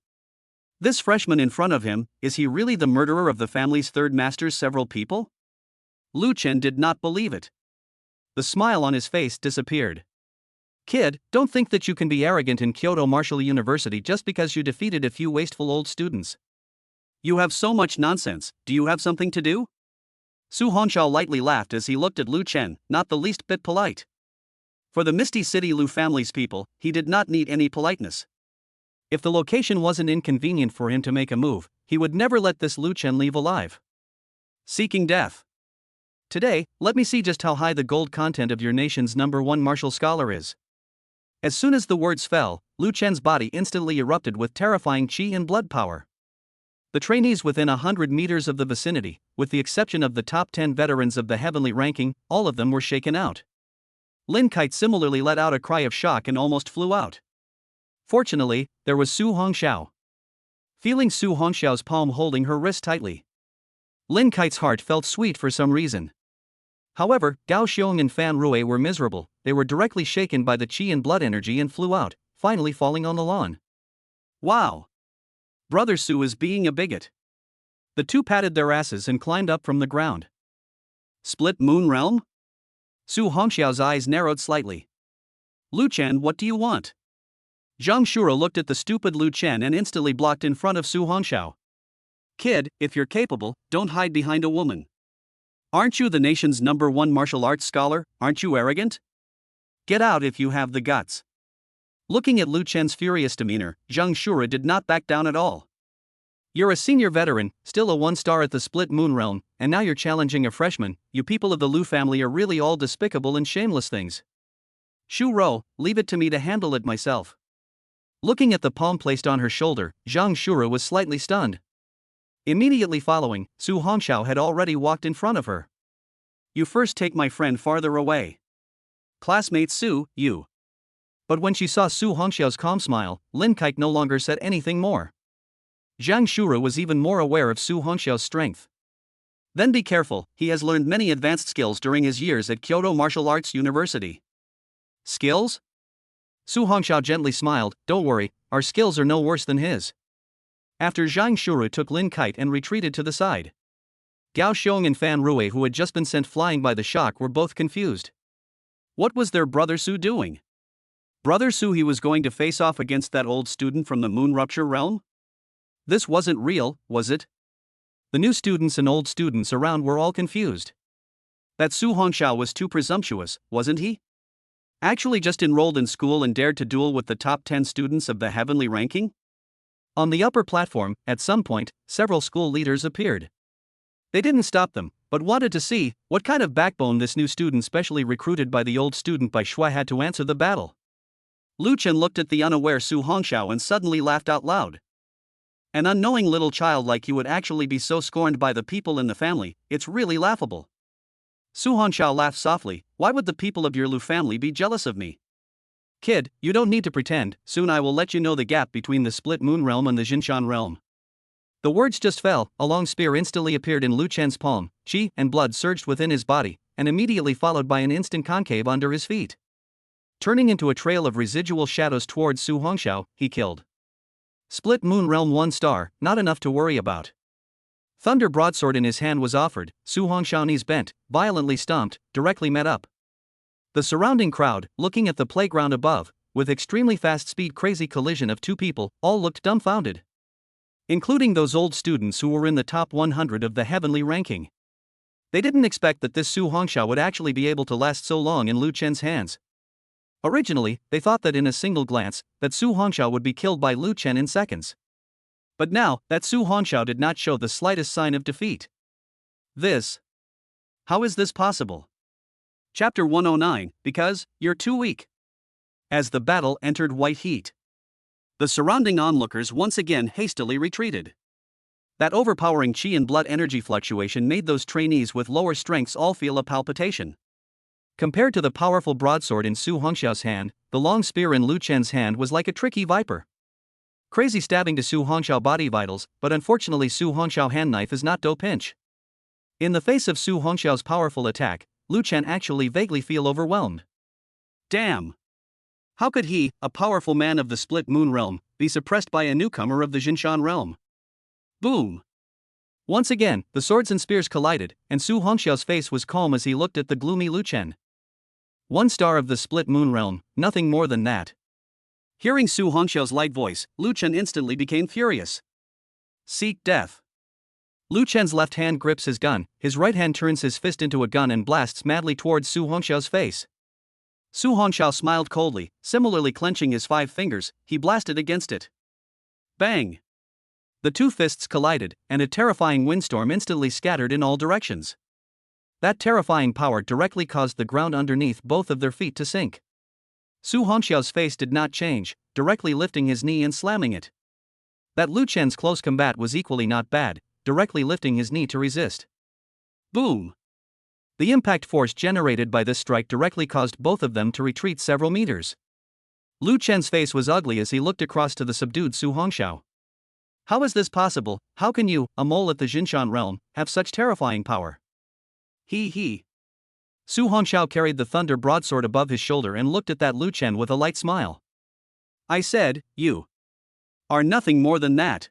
This freshman in front of him, is he really the murderer of the family's third master's several people? Lu Chen did not believe it. The smile on his face disappeared. Kid, don't think that you can be arrogant in Kyoto Martial University just because you defeated a few wasteful old students. You have so much nonsense, do you have something to do? Su Hongxiao lightly laughed as he looked at Lu Chen, not the least bit polite. For the Misty City Lu family's people, he did not need any politeness. If the location wasn't inconvenient for him to make a move, he would never let this Lu Chen leave alive. Seeking death. Today, let me see just how high the gold content of your nation's #1 martial scholar is. As soon as the words fell, Lu Chen's body instantly erupted with terrifying chi and blood power. The trainees within 100 meters of the vicinity, with the exception of the top 10 veterans of the heavenly ranking, all of them were shaken out. Lin Kite similarly let out a cry of shock and almost flew out. Fortunately, there was Su Hongxiao. Feeling Su Hongxiao's palm holding her wrist tightly, Lin Kite's heart felt sweet for some reason. However, Gao Xiong and Fan Rui were miserable. They were directly shaken by the chi and blood energy and flew out, finally falling on the lawn. Wow! Brother Su is being a bigot. The two patted their asses and climbed up from the ground. Split Moon Realm? Su Hongxiao's eyes narrowed slightly. Lu Chen, what do you want? Zhang Shura looked at the stupid Lu Chen and instantly blocked in front of Su Hongxiao. Kid, if you're capable, don't hide behind a woman. Aren't you the nation's #1 martial arts scholar? Aren't you arrogant? Get out if you have the guts. Looking at Lu Chen's furious demeanor, Zhang Shura did not back down at all. You're a senior veteran, still a 1-star at the Split Moon Realm, and now you're challenging a freshman. You people of the Lu family are really all despicable and shameless things. Shu Ro, leave it to me to handle it myself. Looking at the palm placed on her shoulder, Zhang Shura was slightly stunned. Immediately following, Su Hongxiao had already walked in front of her. You first take my friend farther away. Classmate Su, you. But when she saw Su Hongxiao's calm smile, Lin Kite no longer said anything more. Zhang Shura was even more aware of Su Hongxiao's strength. Then be careful, he has learned many advanced skills during his years at Kyoto Martial Arts University. Skills? Su Hongxiao gently smiled, don't worry, our skills are no worse than his. After Zhang Shura took Lin Kite and retreated to the side. Gao Xiong and Fan Rui, who had just been sent flying by the shock, were both confused. What was their brother Su doing? Brother Su, he was going to face off against that old student from the Moon Rupture realm? This wasn't real, was it? The new students and old students around were all confused. That Su Hongxiao was too presumptuous, wasn't he? Actually just enrolled in school and dared to duel with the top 10 students of the heavenly ranking? On the upper platform, at some point, several school leaders appeared. They didn't stop them, but wanted to see what kind of backbone this new student specially recruited by the old student by Shui had to answer the battle. Lu Chen looked at the unaware Su Hongxiao and suddenly laughed out loud. An unknowing little child like you would actually be so scorned by the people in the family, it's really laughable. Su Hongxiao laughed softly, why would the people of your Lu family be jealous of me? Kid, you don't need to pretend, soon I will let you know the gap between the Split Moon Realm and the Jinshan Realm. The words just fell, a long spear instantly appeared in Lu Chen's palm, chi and blood surged within his body, and immediately followed by an instant concave under his feet. Turning into a trail of residual shadows towards Su Hongxiao, he killed. Split Moon Realm 1-star, not enough to worry about. Thunder broadsword in his hand was offered, Su Hongxiao knees bent, violently stomped, directly met up. The surrounding crowd, looking at the playground above, with extremely fast speed crazy collision of two people, all looked dumbfounded. Including those old students who were in the top 100 of the heavenly ranking. They didn't expect that this Su Hongxiao would actually be able to last so long in Lu Chen's hands. Originally, they thought that in a single glance, that Su Hongxiao would be killed by Lu Chen in seconds. But now, that Su Hongxiao did not show the slightest sign of defeat. How is this possible? Chapter 109, because you're too weak. As the battle entered white heat, the surrounding onlookers once again hastily retreated. That overpowering chi and blood energy fluctuation made those trainees with lower strengths all feel a palpitation. Compared to the powerful broadsword in Su Hongxiao's hand, the long spear in Lu Chen's hand was like a tricky viper. Crazy stabbing to Su Hongxiao body vitals, but unfortunately Su Hongxiao hand knife is not dough pinch. In the face of Su Hongxiao's powerful attack, Lu Chen actually vaguely feel overwhelmed. Damn! How could he, a powerful man of the Split Moon Realm, be suppressed by a newcomer of the Jinshan Realm? Boom! Once again, the swords and spears collided, and Su Hongxiao's face was calm as he looked at the gloomy Lu Chen. 1-star of the Split Moon Realm, nothing more than that. Hearing Su Hongxiao's light voice, Lu Chen instantly became furious. Seek death. Lu Chen's left hand grips his gun, his right hand turns his fist into a gun and blasts madly towards Su Hongxiao's face. Su Hongxiao smiled coldly, similarly clenching his 5 fingers, he blasted against it. Bang! The 2 fists collided, and a terrifying windstorm instantly scattered in all directions. That terrifying power directly caused the ground underneath both of their feet to sink. Su Hongxiao's face did not change, directly lifting his knee and slamming it. That Lu Chen's close combat was equally not bad, directly lifting his knee to resist. Boom! The impact force generated by this strike directly caused both of them to retreat several meters. Lu Chen's face was ugly as he looked across to the subdued Su Hongxiao. How is this possible? How can you, a mole at the Jinshan realm, have such terrifying power? He. Su Hongxiao carried the thunder broadsword above his shoulder and looked at that Lu Chen with a light smile. I said, you are nothing more than that.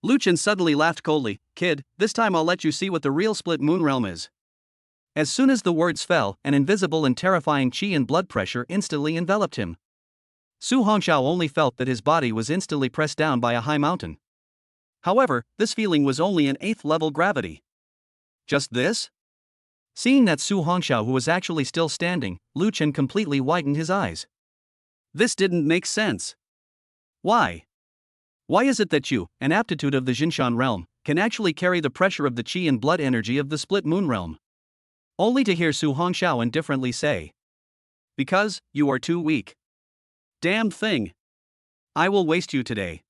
Lu Chen suddenly laughed coldly. Kid, this time I'll let you see what the real split moon realm is. As soon as the words fell, an invisible and terrifying qi and blood pressure instantly enveloped him. Su Hongxiao only felt that his body was instantly pressed down by a high mountain. However, this feeling was only an 8th level gravity. Just this? Seeing that Su Hongxiao who was actually still standing, Lu Chen completely widened his eyes. This didn't make sense. Why? Why is it that you, an aptitude of the Jinshan realm, can actually carry the pressure of the qi and blood energy of the split moon realm? Only to hear Su Hongxiao indifferently say. Because, you are too weak. Damn thing. I will waste you today.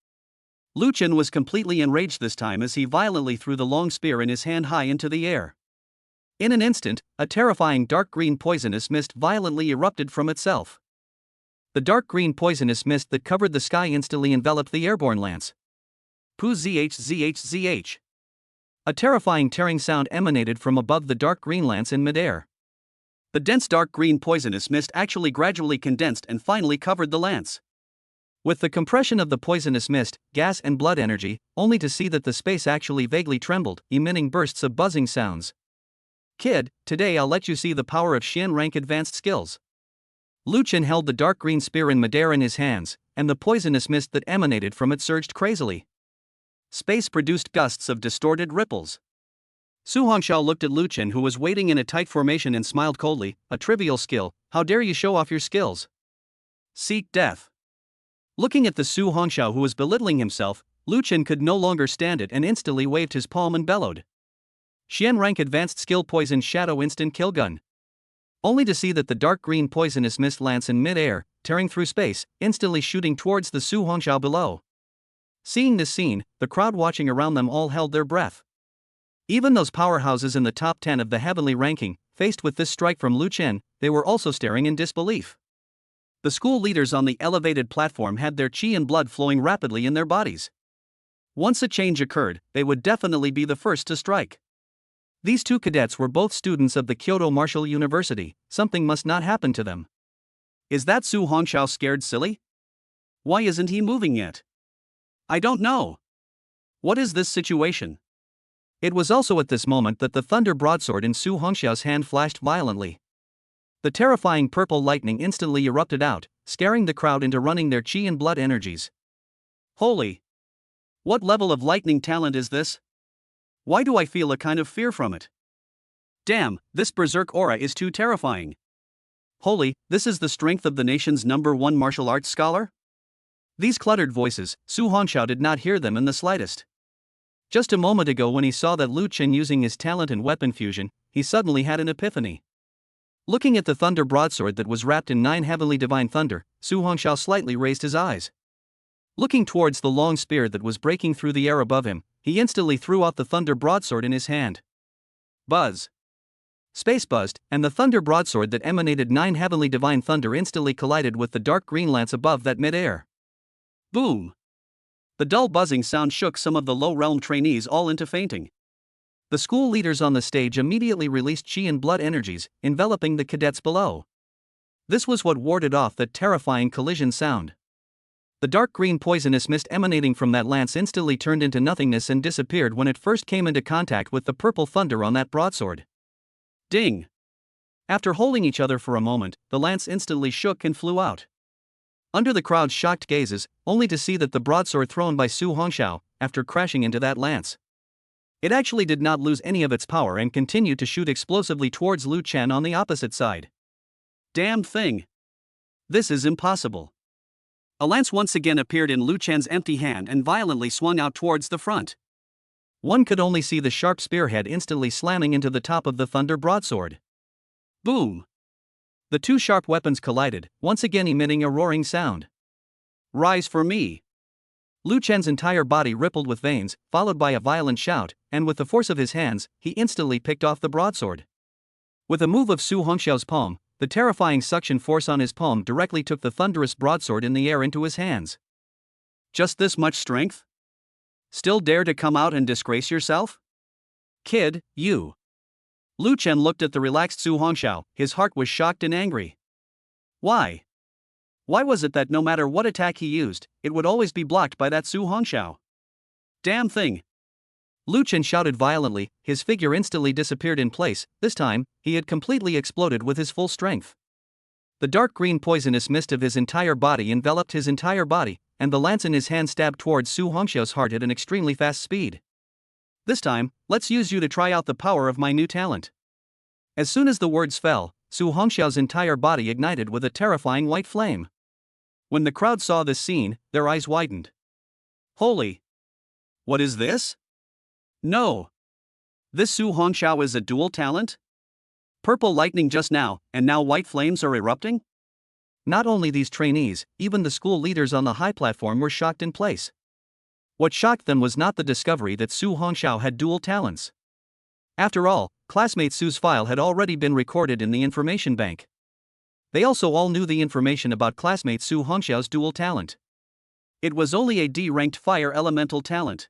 Lu Chen was completely enraged this time as he violently threw the long spear in his hand high into the air. In an instant, a terrifying dark green poisonous mist violently erupted from itself. The dark green poisonous mist that covered the sky instantly enveloped the airborne lance. Poo zh. A terrifying tearing sound emanated from above the dark green lance in midair. The dense dark green poisonous mist actually gradually condensed and finally covered the lance. With the compression of the poisonous mist, gas and blood energy, only to see that the space actually vaguely trembled, emitting bursts of buzzing sounds. Kid, today I'll let you see the power of Xian rank advanced skills. Lu Chen held the dark green spear in midair in his hands, and the poisonous mist that emanated from it surged crazily. Space produced gusts of distorted ripples. Su Hongxiao looked at Lu Chen who was waiting in a tight formation and smiled coldly. A trivial skill, how dare you show off your skills? Seek death. Looking at the Su Hongxiao who was belittling himself, Lu Chen could no longer stand it and instantly waved his palm and bellowed. Xian rank advanced skill poison shadow instant kill gun. Only to see that the dark green poisonous mist lance in mid-air, tearing through space, instantly shooting towards the Su Hongxiao below. Seeing this scene, the crowd watching around them all held their breath. Even those powerhouses in the top 10 of the heavenly ranking, faced with this strike from Lu Chen, they were also staring in disbelief. The school leaders on the elevated platform had their qi and blood flowing rapidly in their bodies. Once a change occurred, they would definitely be the first to strike. These 2 cadets were both students of the Kyoto Martial University. Something must not happen to them. Is that Su Hongxiao scared silly? Why isn't he moving yet? I don't know. What is this situation? It was also at this moment that the thunder broadsword in Su Hongxiao's hand flashed violently. The terrifying purple lightning instantly erupted out, scaring the crowd into running their qi and blood energies. Holy! What level of lightning talent is this? Why do I feel a kind of fear from it? Damn, this berserk aura is too terrifying. Holy, this is the strength of the nation's #1 martial arts scholar? These cluttered voices, Su Hongxiao did not hear them in the slightest. Just a moment ago when he saw that Lu Chen using his talent in weapon fusion, he suddenly had an epiphany. Looking at the thunder broadsword that was wrapped in 9 heavenly divine thunder, Su Hongxiao slightly raised his eyes. Looking towards the long spear that was breaking through the air above him, he instantly threw out the thunder broadsword in his hand. Buzz! Space buzzed, and the thunder broadsword that emanated 9 heavenly divine thunder instantly collided with the dark green lance above that mid-air. Boom! The dull buzzing sound shook some of the low-realm trainees all into fainting. The school leaders on the stage immediately released qi and blood energies, enveloping the cadets below. This was what warded off that terrifying collision sound. The dark green poisonous mist emanating from that lance instantly turned into nothingness and disappeared when it first came into contact with the purple thunder on that broadsword. Ding! After holding each other for a moment, the lance instantly shook and flew out. Under the crowd's shocked gazes, only to see that the broadsword thrown by Su Hongxiao, after crashing into that lance, it actually did not lose any of its power and continued to shoot explosively towards Lu Chen on the opposite side. Damn thing. This is impossible. A lance once again appeared in Lu Chen's empty hand and violently swung out towards the front. One could only see the sharp spearhead instantly slamming into the top of the thunder broadsword. Boom! The two sharp weapons collided, once again emitting a roaring sound. Rise for me! Lu Chen's entire body rippled with veins, followed by a violent shout, and with the force of his hands, he instantly picked off the broadsword. With a move of Su Hongxiao's palm, the terrifying suction force on his palm directly took the thunderous broadsword in the air into his hands. Just this much strength? Still dare to come out and disgrace yourself? Kid, you. Lu Chen looked at the relaxed Su Hongxiao, his heart was shocked and angry. Why? Why was it that no matter what attack he used, it would always be blocked by that Su Hongxiao? Damn thing! Lu Chen shouted violently, his figure instantly disappeared in place. This time, he had completely exploded with his full strength. The dark green poisonous mist of his entire body enveloped his entire body, and the lance in his hand stabbed towards Su Hongxiao's heart at an extremely fast speed. This time, let's use you to try out the power of my new talent. As soon as the words fell, Su Hongxiao's entire body ignited with a terrifying white flame. When the crowd saw this scene, their eyes widened. Holy! What is this? No! This Su Hongxiao is a dual talent? Purple lightning just now, and now white flames are erupting? Not only these trainees, even the school leaders on the high platform were shocked in place. What shocked them was not the discovery that Su Hongxiao had dual talents. After all, classmate Su's file had already been recorded in the information bank. They also all knew the information about classmate Su Hongxiao's dual talent. It was only a D-ranked fire elemental talent.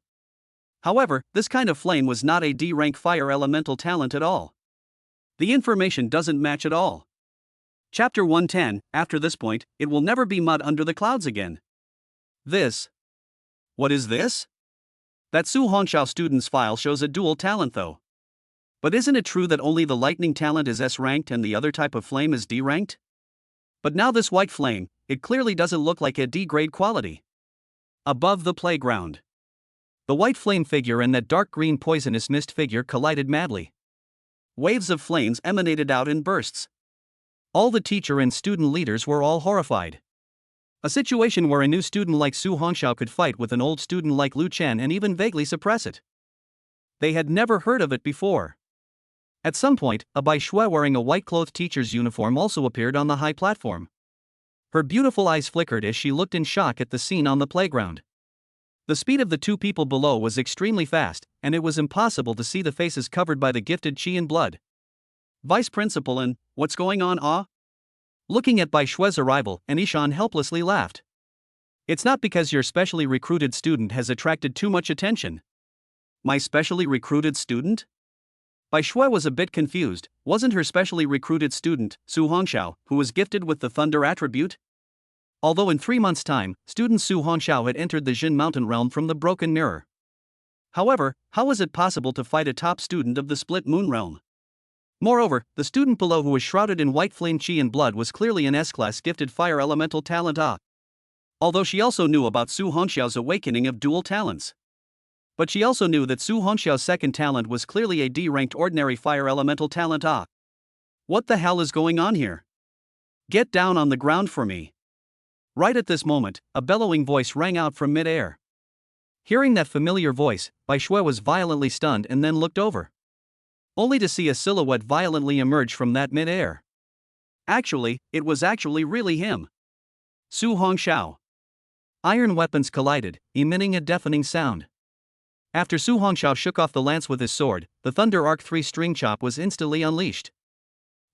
However, this kind of flame was not a D-rank fire elemental talent at all. The information doesn't match at all. Chapter 110, after this point, it will never be mud under the clouds again. This. What is this? That Su Hongxiao student's file shows a dual talent though. But isn't it true that only the lightning talent is S-ranked and the other type of flame is D-ranked? But now this white flame, it clearly doesn't look like a D-grade quality. Above the playground. The white flame figure and that dark green poisonous mist figure collided madly. Waves of flames emanated out in bursts. All the teacher and student leaders were all horrified. A situation where a new student like Su Hongxiao could fight with an old student like Lu Chen and even vaguely suppress it. They had never heard of it before. At some point, a Bai Shui wearing a white-clothed teacher's uniform also appeared on the high platform. Her beautiful eyes flickered as she looked in shock at the scene on the playground. The speed of the two people below was extremely fast, and it was impossible to see the faces covered by the gifted qi and blood. Vice Principal and, what's going on, ah? Looking at Bai Shui's arrival, Anishan helplessly laughed. It's not because your specially recruited student has attracted too much attention. My specially recruited student? Bai Shui was a bit confused. Wasn't her specially recruited student, Su Hongxiao, who was gifted with the thunder attribute? Although in 3 months' time, student Su Hongxiao had entered the Jin Mountain realm from the Broken Mirror. However, how was it possible to fight a top student of the Split Moon realm? Moreover, the student below who was shrouded in white flame qi and blood was clearly an S-class gifted fire elemental talent Although she also knew about Su Hongxiao's awakening of dual talents. But she also knew that Su Hongxiao's second talent was clearly a D-ranked ordinary fire elemental talent What the hell is going on here? Get down on the ground for me. Right at this moment, a bellowing voice rang out from mid-air. Hearing that familiar voice, Bai Shui was violently stunned and then looked over. Only to see a silhouette violently emerge from that mid-air. Actually, it was really him. Su Hongxiao. Iron weapons collided, emitting a deafening sound. After Su Hongxiao shook off the lance with his sword, the Thunder Arc 3 string chop was instantly unleashed.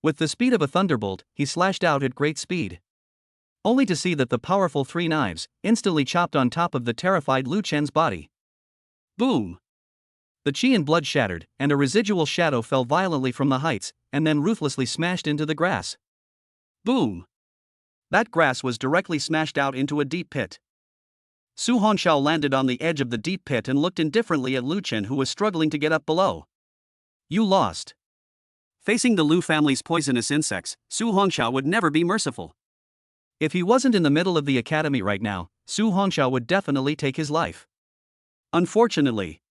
With the speed of a thunderbolt, he slashed out at great speed. Only to see that the powerful 3 knives instantly chopped on top of the terrified Lu Chen's body. Boom! The qi and blood shattered, and a residual shadow fell violently from the heights, and then ruthlessly smashed into the grass. Boom! That grass was directly smashed out into a deep pit. Su Hongxiao landed on the edge of the deep pit and looked indifferently at Lu Chen, who was struggling to get up below. You lost. Facing the Lu family's poisonous insects, Su Hongxiao would never be merciful. If he wasn't in the middle of the academy right now, Su Hongxiao would definitely take his life. Unfortunately.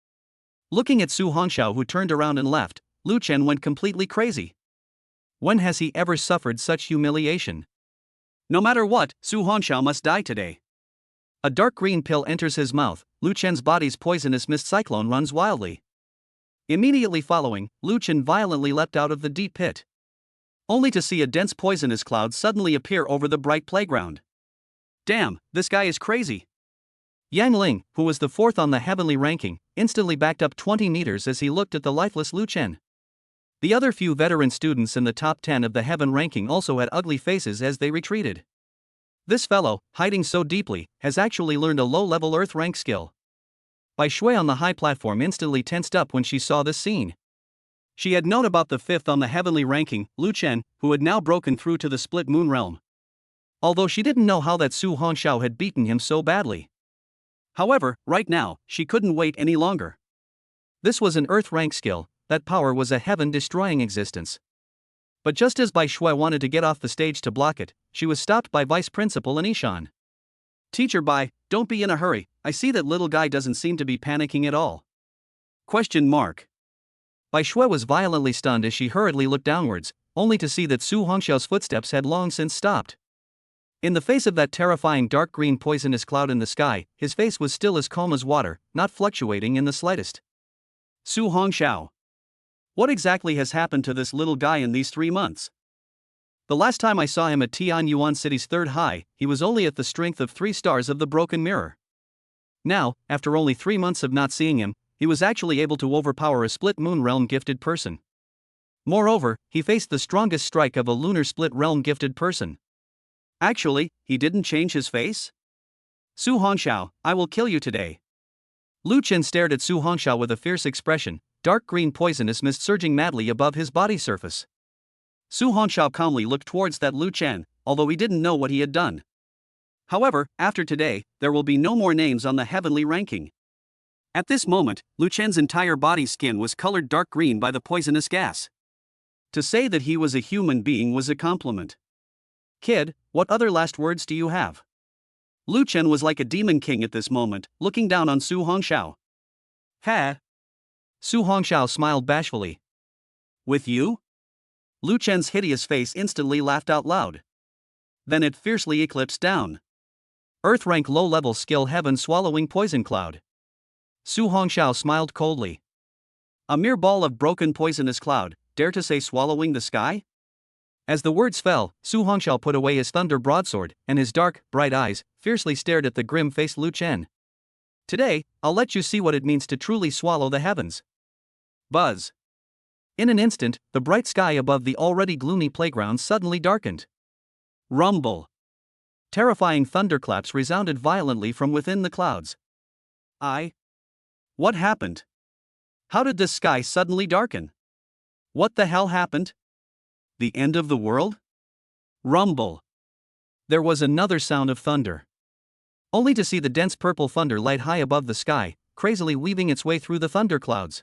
Looking at Su Hongxiao, who turned around and left, Lu Chen went completely crazy. When has he ever suffered such humiliation? No matter what, Su Hongxiao must die today. A dark green pill enters his mouth. Lu Chen's body's poisonous mist cyclone runs wildly. Immediately following, Lu Chen violently leapt out of the deep pit, only to see a dense poisonous cloud suddenly appear over the bright playground. Damn, this guy is crazy. Yang Ling, who was the fourth on the heavenly ranking, instantly backed up 20 meters as he looked at the lifeless Lu Chen. The other few veteran students in the top 10 of the heaven ranking also had ugly faces as they retreated. This fellow, hiding so deeply, has actually learned a low-level earth rank skill. Bai Shui on the high platform instantly tensed up when she saw this scene. She had known about the fifth on the heavenly ranking, Lu Chen, who had now broken through to the split moon realm, although she didn't know how that Su Hongxiao had beaten him so badly. However, right now, she couldn't wait any longer. This was an earth rank skill, that power was a heaven-destroying existence. But just as Bai Shui wanted to get off the stage to block it, she was stopped by Vice Principal Anishan. Teacher Bai, don't be in a hurry, I see that little guy doesn't seem to be panicking at all. Question mark. Bai Shui was violently stunned as she hurriedly looked downwards, only to see that Su Hongxiao's footsteps had long since stopped. In the face of that terrifying dark green poisonous cloud in the sky, his face was still as calm as water, not fluctuating in the slightest. Su Hongxiao. What exactly has happened to this little guy in these 3 months? The last time I saw him at Tian Yuan City's third high, he was only at the strength of 3 stars of the broken mirror. Now, after only 3 months of not seeing him, he was actually able to overpower a split moon realm gifted person. Moreover, he faced the strongest strike of a lunar split realm gifted person. Actually, he didn't change his face? Su Hongxiao, I will kill you today. Lu Chen stared at Su Hongxiao with a fierce expression, dark green poisonous mist surging madly above his body surface. Su Hongxiao calmly looked towards that Lu Chen, although he didn't know what he had done. However, after today, there will be no more names on the heavenly ranking. At this moment, Lu Chen's entire body skin was colored dark green by the poisonous gas. To say that he was a human being was a compliment. Kid, what other last words do you have? Lu Chen was like a demon king at this moment, looking down on Su Hongxiao. Ha! Su Hongxiao smiled bashfully. With you? Lu Chen's hideous face instantly laughed out loud. Then it fiercely eclipsed down. Earth rank low-level skill heaven swallowing poison cloud. Su Hongxiao smiled coldly. A mere ball of broken poisonous cloud, dare to say swallowing the sky? As the words fell, Su Hongxiao put away his thunder broadsword, and his dark, bright eyes fiercely stared at the grim-faced Lu Chen. Today, I'll let you see what it means to truly swallow the heavens. Buzz. In an instant, the bright sky above the already gloomy playground suddenly darkened. Rumble. Terrifying thunderclaps resounded violently from within the clouds. What happened? How did this sky suddenly darken? What the hell happened? The end of the world? Rumble. There was another sound of thunder. Only to see the dense purple thunder light high above the sky, crazily weaving its way through the thunderclouds.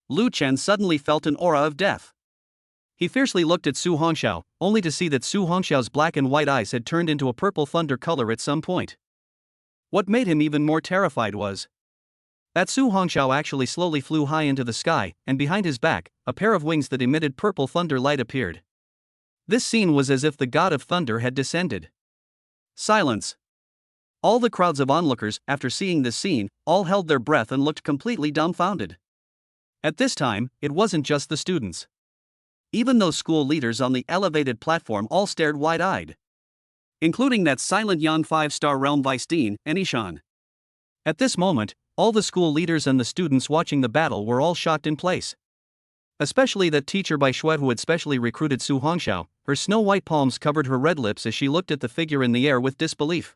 Lu Chen suddenly felt an aura of death. He fiercely looked at Su Hongxiao, only to see that Su Hongxiao's black and white eyes had turned into a purple thunder color at some point. What made him even more terrified was that Su Hongxiao actually slowly flew high into the sky, and behind his back, a pair of wings that emitted purple thunder light appeared. This scene was as if the god of thunder had descended. Silence. All the crowds of onlookers, after seeing this scene, all held their breath and looked completely dumbfounded. At this time, it wasn't just the students. Even those school leaders on the elevated platform all stared wide-eyed, including that silent young 5-star realm vice dean, Anishan. At this moment, all the school leaders and the students watching the battle were all shocked in place. Especially that teacher Bai Shui who had specially recruited Su Hongxiao, her snow-white palms covered her red lips as she looked at the figure in the air with disbelief.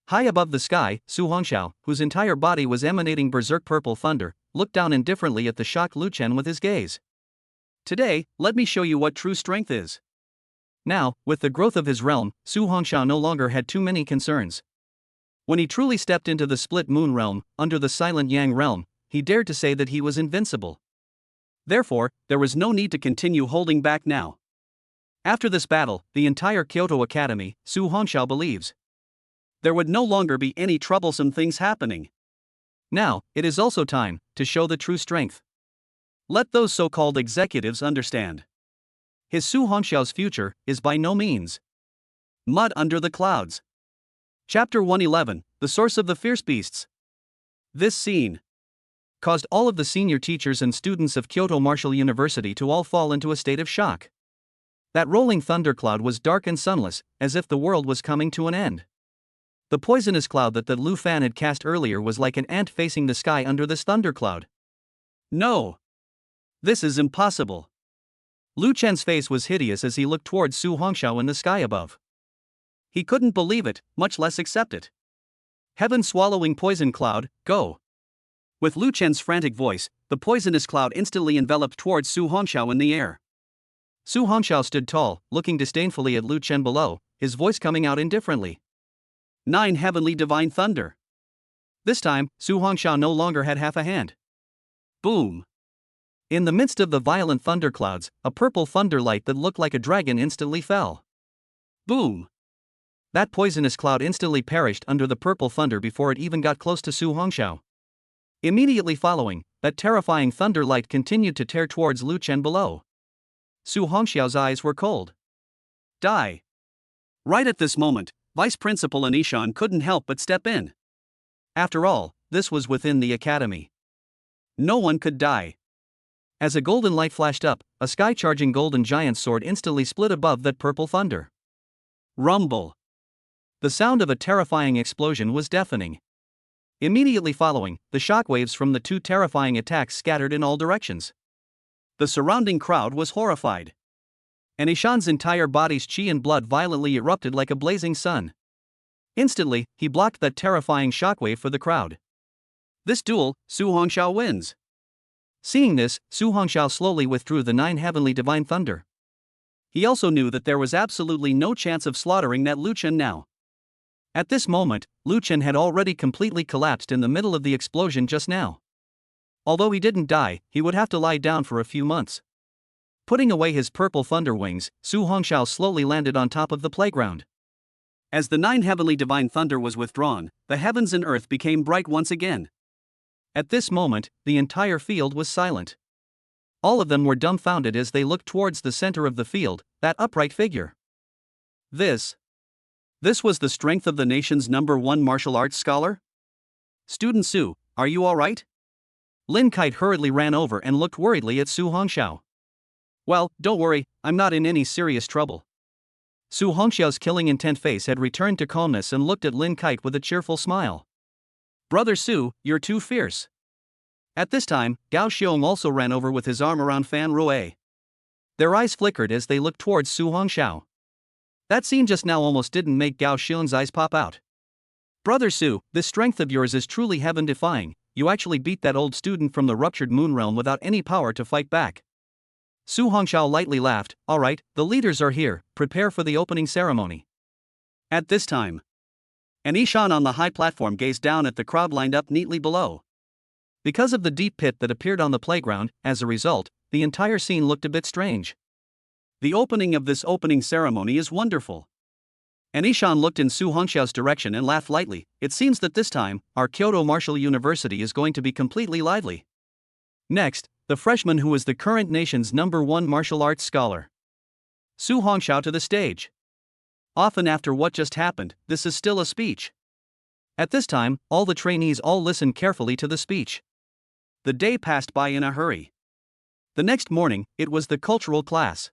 High above the sky, Su Hongxiao, whose entire body was emanating berserk purple thunder, looked down indifferently at the shocked Lu Chen with his gaze. Today, let me show you what true strength is. Now, with the growth of his realm, Su Hongxiao no longer had too many concerns. When he truly stepped into the split moon realm, under the silent Yang realm, he dared to say that he was invincible. Therefore, there was no need to continue holding back now. After this battle, the entire Kyoto Academy, Su Hongxiao believes, there would no longer be any troublesome things happening. Now, it is also time to show the true strength. Let those so-called executives understand. His Su Hongxiao's future is by no means mud under the clouds. Chapter 111, The Source of the Fierce Beasts. This scene caused all of the senior teachers and students of Kyoto Martial University to all fall into a state of shock. That rolling thundercloud was dark and sunless, as if the world was coming to an end. The poisonous cloud that the Lu Fan had cast earlier was like an ant facing the sky under this thundercloud. No! This is impossible. Lu Chen's face was hideous as he looked towards Su Hongxiao in the sky above. He couldn't believe it, much less accept it. Heaven swallowing poison cloud, go! With Lu Chen's frantic voice, the poisonous cloud instantly enveloped towards Su Hongxiao in the air. Su Hongxiao stood tall, looking disdainfully at Lu Chen below, his voice coming out indifferently. 9 heavenly divine thunder. This time, Su Hongxiao no longer had half a hand. Boom! In the midst of the violent thunderclouds, a purple thunder light that looked like a dragon instantly fell. Boom! That poisonous cloud instantly perished under the purple thunder before it even got close to Su Hongxiao. Immediately following, that terrifying thunder light continued to tear towards Lu Chen below. Su Hongxiao's eyes were cold. Die! Right at this moment, Vice Principal Anishan couldn't help but step in. After all, this was within the academy. No one could die. As a golden light flashed up, a sky-charging golden giant sword instantly split above that purple thunder. Rumble! The sound of a terrifying explosion was deafening. Immediately following, the shockwaves from the two terrifying attacks scattered in all directions. The surrounding crowd was horrified. Anishan's entire body's chi and blood violently erupted like a blazing sun. Instantly, he blocked that terrifying shockwave for the crowd. This duel, Su Hongxiao wins. Seeing this, Su Hongxiao slowly withdrew the 9 heavenly divine thunder. He also knew that there was absolutely no chance of slaughtering that Lu Chen now. At this moment, Lu Chen had already completely collapsed in the middle of the explosion just now. Although he didn't die, he would have to lie down for a few months. Putting away his purple thunder wings, Su Hongxiao slowly landed on top of the playground. As the 9 heavenly divine thunder was withdrawn, the heavens and earth became bright once again. At this moment, the entire field was silent. All of them were dumbfounded as they looked towards the center of the field, that upright figure. This was the strength of the nation's #1 martial arts scholar? Student Su, are you alright? Lin Kite hurriedly ran over and looked worriedly at Su Hongxiao. Well, don't worry, I'm not in any serious trouble. Su Hongxiao's killing intent face had returned to calmness and looked at Lin Kite with a cheerful smile. Brother Su, you're too fierce. At this time, Gao Xiong also ran over with his arm around Fan Rue. Their eyes flickered as they looked towards Su Hongxiao. That scene just now almost didn't make Gao Xiong's eyes pop out. Brother Su, this strength of yours is truly heaven-defying. You actually beat that old student from the ruptured moon realm without any power to fight back. Su Hongxiao lightly laughed. Alright, the leaders are here, prepare for the opening ceremony. At this time, Anishan on the high platform gazed down at the crowd lined up neatly below. Because of the deep pit that appeared on the playground, as a result, the entire scene looked a bit strange. The opening of this opening ceremony is wonderful. Anishan looked in Su Hongxiao's direction and laughed lightly. It seems that this time, our Kyoto Martial University is going to be completely lively. Next, the freshman who is the current nation's #1 martial arts scholar. Su Hongxiao to the stage. Often after what just happened, this is still a speech. At this time, all the trainees all listened carefully to the speech. The day passed by in a hurry. The next morning, it was the cultural class.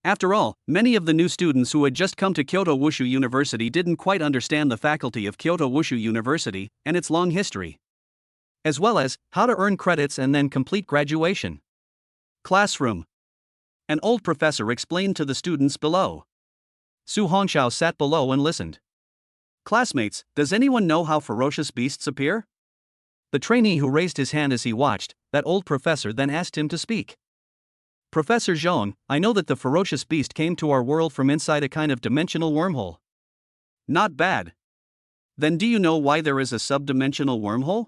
After all, many of the new students who had just come to Kyoto Wushu University didn't quite understand the faculty of Kyoto Wushu University and its long history, as well as how to earn credits and then complete graduation. Classroom. An old professor explained to the students below. Su Hongxiao sat below and listened. Classmates, does anyone know how ferocious beasts appear? The trainee who raised his hand as he watched, that old professor then asked him to speak. Professor Zhong, I know that the ferocious beast came to our world from inside a kind of dimensional wormhole. Not bad. Then do you know why there is a subdimensional wormhole?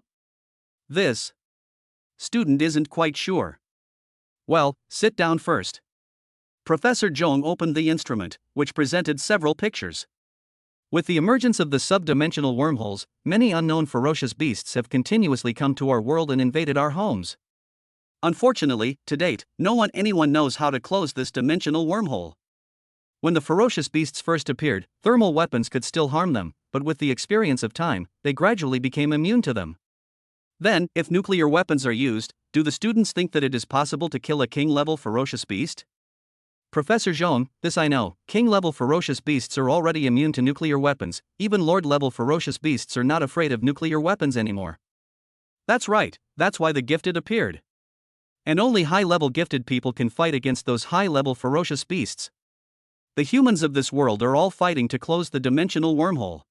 This student isn't quite sure. Well, sit down first. Professor Zhong opened the instrument, which presented several pictures. With the emergence of the subdimensional wormholes, many unknown ferocious beasts have continuously come to our world and invaded our homes. Unfortunately, to date, anyone knows how to close this dimensional wormhole. When the ferocious beasts first appeared, thermal weapons could still harm them, but with the experience of time, they gradually became immune to them. Then, if nuclear weapons are used, do the students think that it is possible to kill a king-level ferocious beast? Professor Zhong, this I know, king-level ferocious beasts are already immune to nuclear weapons, even lord-level ferocious beasts are not afraid of nuclear weapons anymore. That's right, that's why the gifted appeared. And only high-level gifted people can fight against those high-level ferocious beasts. The humans of this world are all fighting to close the dimensional wormhole.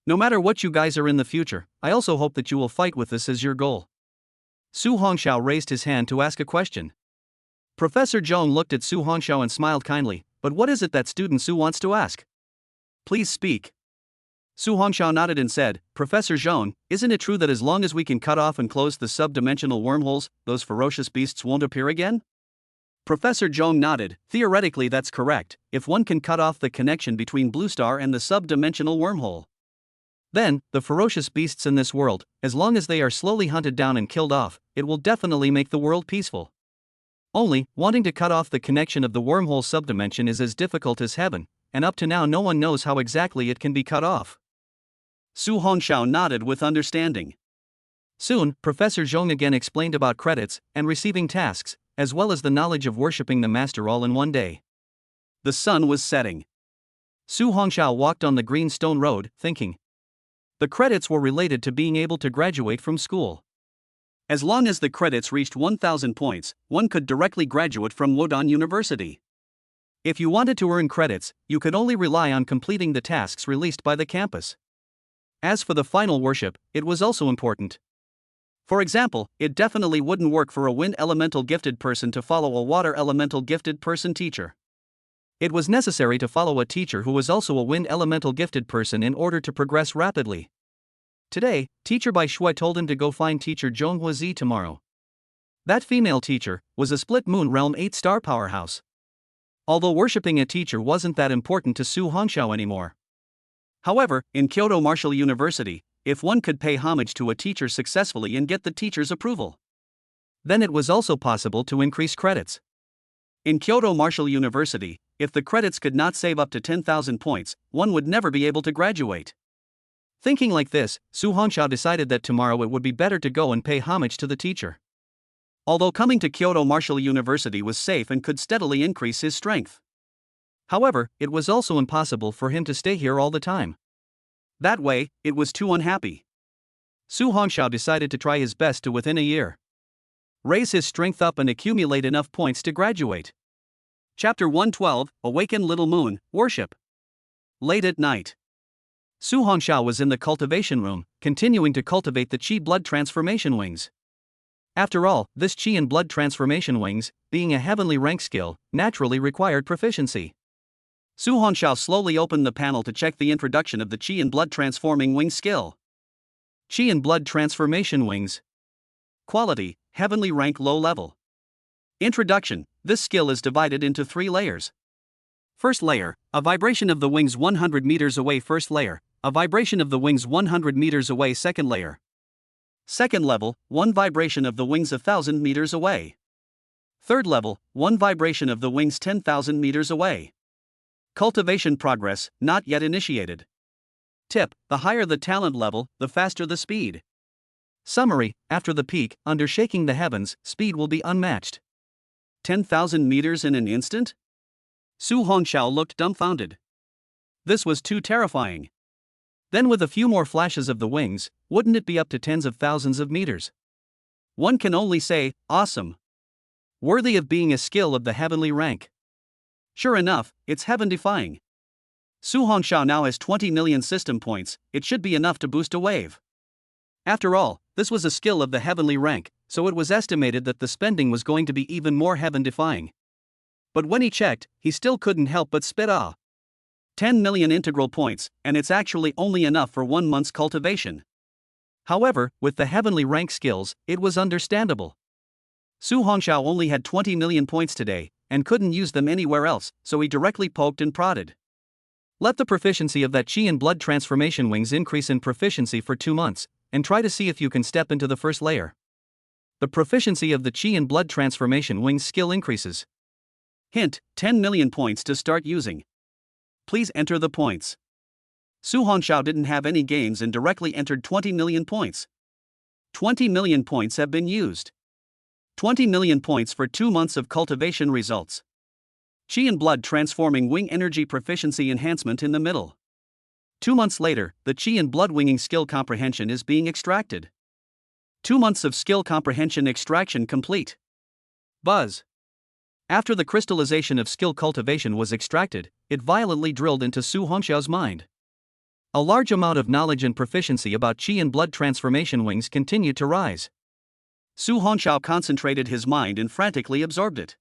No matter what you guys are in the future, I also hope that you will fight with this as your goal. Su Hongxiao raised his hand to ask a question. Professor Zhong looked at Su Hongxiao and smiled kindly, but what is it that student Su wants to ask? Please speak. Su Hongxiao nodded and said, Professor Zhong, isn't it true that as long as we can cut off and close the sub-dimensional wormholes, those ferocious beasts won't appear again? Professor Zhong nodded. Theoretically that's correct, if one can cut off the connection between Blue Star and the sub-dimensional wormhole. Then, the ferocious beasts in this world, as long as they are slowly hunted down and killed off, it will definitely make the world peaceful. Only, wanting to cut off the connection of the wormhole subdimension is as difficult as heaven, and up to now no one knows how exactly it can be cut off. Su Hongxiao nodded with understanding. Soon, Professor Zhong again explained about credits and receiving tasks, as well as the knowledge of worshipping the master all in one day. The sun was setting. Su Hongxiao walked on the green stone road, thinking. The credits were related to being able to graduate from school. As long as the credits reached 1,000 points, one could directly graduate from Wodan University. If you wanted to earn credits, you could only rely on completing the tasks released by the campus. As for the final worship, it was also important. For example, it definitely wouldn't work for a wind elemental gifted person to follow a water elemental gifted person teacher. It was necessary to follow a teacher who was also a wind elemental gifted person in order to progress rapidly. Today, Teacher Bai Shui told him to go find Teacher Zhonghua Zi tomorrow. That female teacher was a split moon realm 8-star powerhouse. Although worshipping a teacher wasn't that important to Su Hongxiao anymore. However, in Kyoto Martial University, if one could pay homage to a teacher successfully and get the teacher's approval, then it was also possible to increase credits. In Kyoto Martial University, if the credits could not save up to 10,000 points, one would never be able to graduate. Thinking like this, Su Hongxiao decided that tomorrow it would be better to go and pay homage to the teacher. Although coming to Kyoto Martial University was safe and could steadily increase his strength. However, it was also impossible for him to stay here all the time. That way, it was too unhappy. Su Hongxiao decided to try his best to within a year raise his strength up and accumulate enough points to graduate. Chapter 112, Awaken Little Moon, Worship. Late at night. Su Hongxiao was in the cultivation room, continuing to cultivate the Qi blood transformation wings. After all, this Qi and blood transformation wings, being a heavenly rank skill, naturally required proficiency. Su Hongxiao slowly opened the panel to check the introduction of the Qi and blood transforming wing skill. Qi and blood transformation wings. Quality, heavenly rank low level. Introduction, this skill is divided into 3 layers. First layer, a vibration of the wings 100 meters away. First layer, a vibration of the wings 100 meters away. Second layer. Second level, 1 vibration of the wings 1,000 meters away. Third level, 1 vibration of the wings 10,000 meters away. Cultivation progress, not yet initiated. Tip, the higher the talent level, the faster the speed. Summary, after the peak, under shaking the heavens, speed will be unmatched. 10,000 meters in an instant? Su Hongxiao looked dumbfounded. This was too terrifying. Then with a few more flashes of the wings, wouldn't it be up to tens of thousands of meters? One can only say, awesome. Worthy of being a skill of the heavenly rank. Sure enough, it's heaven-defying. Su Hongxiao now has 20 million system points, it should be enough to boost a wave. After all, this was a skill of the heavenly rank, so it was estimated that the spending was going to be even more heaven-defying. But when he checked, he still couldn't help but spit ah. 10 million integral points, and it's actually only enough for 1 month's cultivation. However, with the heavenly rank skills, it was understandable. Su Hongxiao only had 20 million points today, and couldn't use them anywhere else, so he directly poked and prodded. Let the proficiency of that Qi and blood transformation wings increase in proficiency for 2 months, and try to see if you can step into the first layer. the proficiency of the Qi and blood transformation wings skill increases. Hint: 10 million points to start using. Please enter the points. Su Hongxiao didn't have any games and directly entered 20 million points. 20 million points have been used. 20 million points for 2 months of cultivation results. Qi and blood transforming wing energy proficiency enhancement in the middle. 2 months later, the Qi and blood winging skill comprehension is being extracted. 2 months of skill comprehension extraction complete. Buzz. After the crystallization of skill cultivation was extracted, it violently drilled into Su Hongxiao's mind. A large amount of knowledge and proficiency about Qi and blood transformation wings continued to rise. Su Hongxiao concentrated his mind and frantically absorbed it.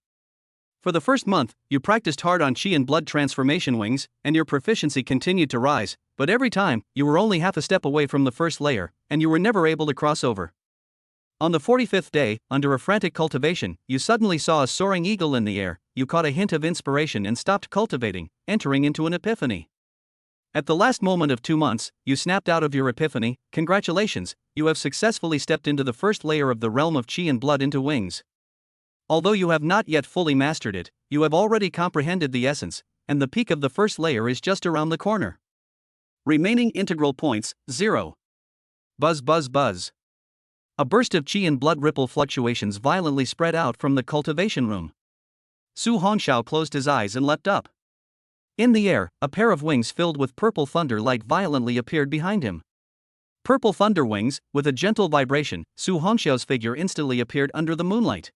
For the first month, you practiced hard on Qi and blood transformation wings, and your proficiency continued to rise, but every time, you were only half a step away from the first layer, and you were never able to cross over. On the 45th day, under a frantic cultivation, you suddenly saw a soaring eagle in the air, you caught a hint of inspiration and stopped cultivating, entering into an epiphany. At the last moment of 2 months, you snapped out of your epiphany. Congratulations, you have successfully stepped into the first layer of the realm of Qi and blood into wings. Although you have not yet fully mastered it, you have already comprehended the essence, and the peak of the first layer is just around the corner. Remaining integral points, 0. Buzz buzz buzz. A burst of Qi and blood ripple fluctuations violently spread out from the cultivation room. Su Hongxiao closed his eyes and leapt up. In the air, a pair of wings filled with purple thunder light violently appeared behind him. Purple thunder wings, with a gentle vibration, Su Hongxiao's figure instantly appeared under the moonlight.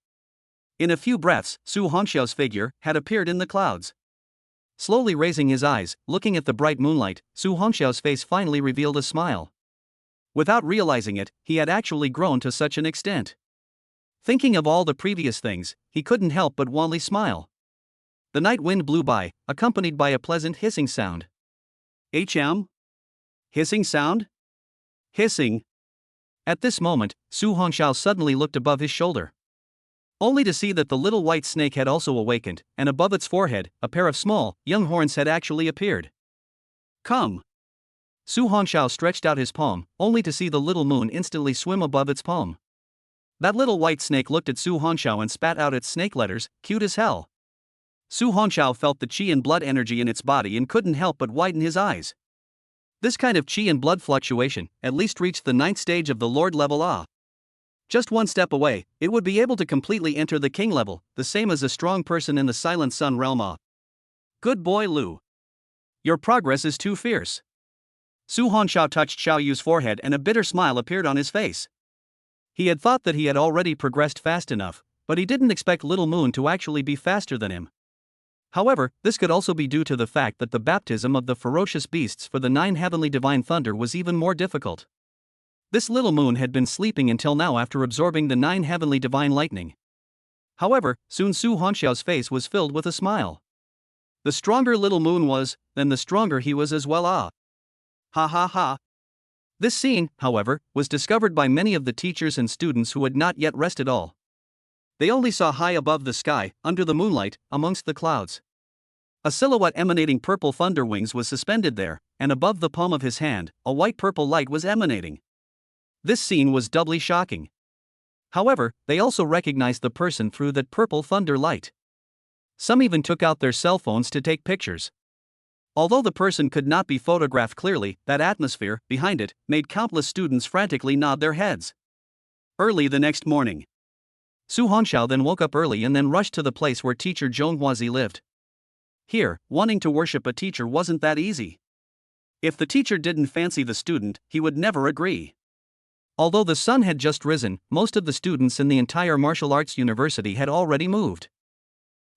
In a few breaths, Su Hongxiao's figure had appeared in the clouds. Slowly raising his eyes, looking at the bright moonlight, Su Hongxiao's face finally revealed a smile. Without realizing it, he had actually grown to such an extent. Thinking of all the previous things, he couldn't help but wanly smile. The night wind blew by, accompanied by a pleasant hissing sound. Hissing sound? Hissing. At this moment, Su Hongxiao suddenly looked above his shoulder, only to see that the little white snake had also awakened, and above its forehead, a pair of small, young horns had actually appeared. Come! Su Hongxiao stretched out his palm, only to see the little moon instantly swim above its palm. That little white snake looked at Su Hongxiao and spat out its snake letters, cute as hell. Su Hongxiao felt the Qi and blood energy in its body and couldn't help but widen his eyes. This kind of Qi and blood fluctuation at least reached the 9th stage of the Lord level Ah. Just one step away, it would be able to completely enter the King level, the same as a strong person in the Silent Sun realm Ah. Good boy Lu. Your progress is too fierce. Su Hongxiao touched Xiao Yu's forehead and a bitter smile appeared on his face. He had thought that he had already progressed fast enough, but he didn't expect Little Moon to actually be faster than him. However, this could also be due to the fact that the baptism of the ferocious beasts for the 9 heavenly divine thunder was even more difficult. This little moon had been sleeping until now after absorbing the 9 heavenly divine lightning. However, soon Su Hongxiao's face was filled with a smile. The stronger little moon was, then the stronger he was as well Ah. Ha ha ha. This scene, however, was discovered by many of the teachers and students who had not yet rested all. They only saw high above the sky, under the moonlight, amongst the clouds. A silhouette emanating purple thunder wings was suspended there, and above the palm of his hand, a white-purple light was emanating. This scene was doubly shocking. However, they also recognized the person through that purple thunder light. Some even took out their cell phones to take pictures. Although the person could not be photographed clearly, that atmosphere, behind it, made countless students frantically nod their heads. Early the next morning, Su Hongxiao then woke up early and then rushed to the place where teacher Zhonghuazi lived. Here, wanting to worship a teacher wasn't that easy. If the teacher didn't fancy the student, he would never agree. Although the sun had just risen, most of the students in the entire martial arts university had already moved.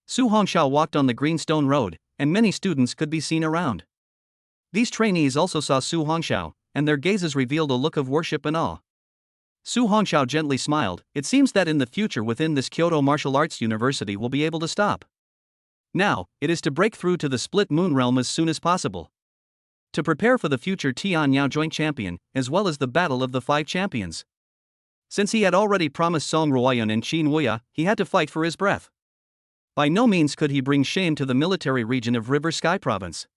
Su Hongxiao walked on the green stone road, and many students could be seen around. These trainees also saw Su Hongxiao, and their gazes revealed a look of worship and awe. Su Hongxiao gently smiled. It seems that in the future within this Kyoto Martial Arts University will be able to stop. Now, it is to break through to the split moon realm as soon as possible. To prepare for the future Tianyao joint champion, as well as the battle of the 5 champions. Since he had already promised Song Ruoyan and Qin Wuya, he had to fight for his breath. By no means could he bring shame to the military region of River Sky Province.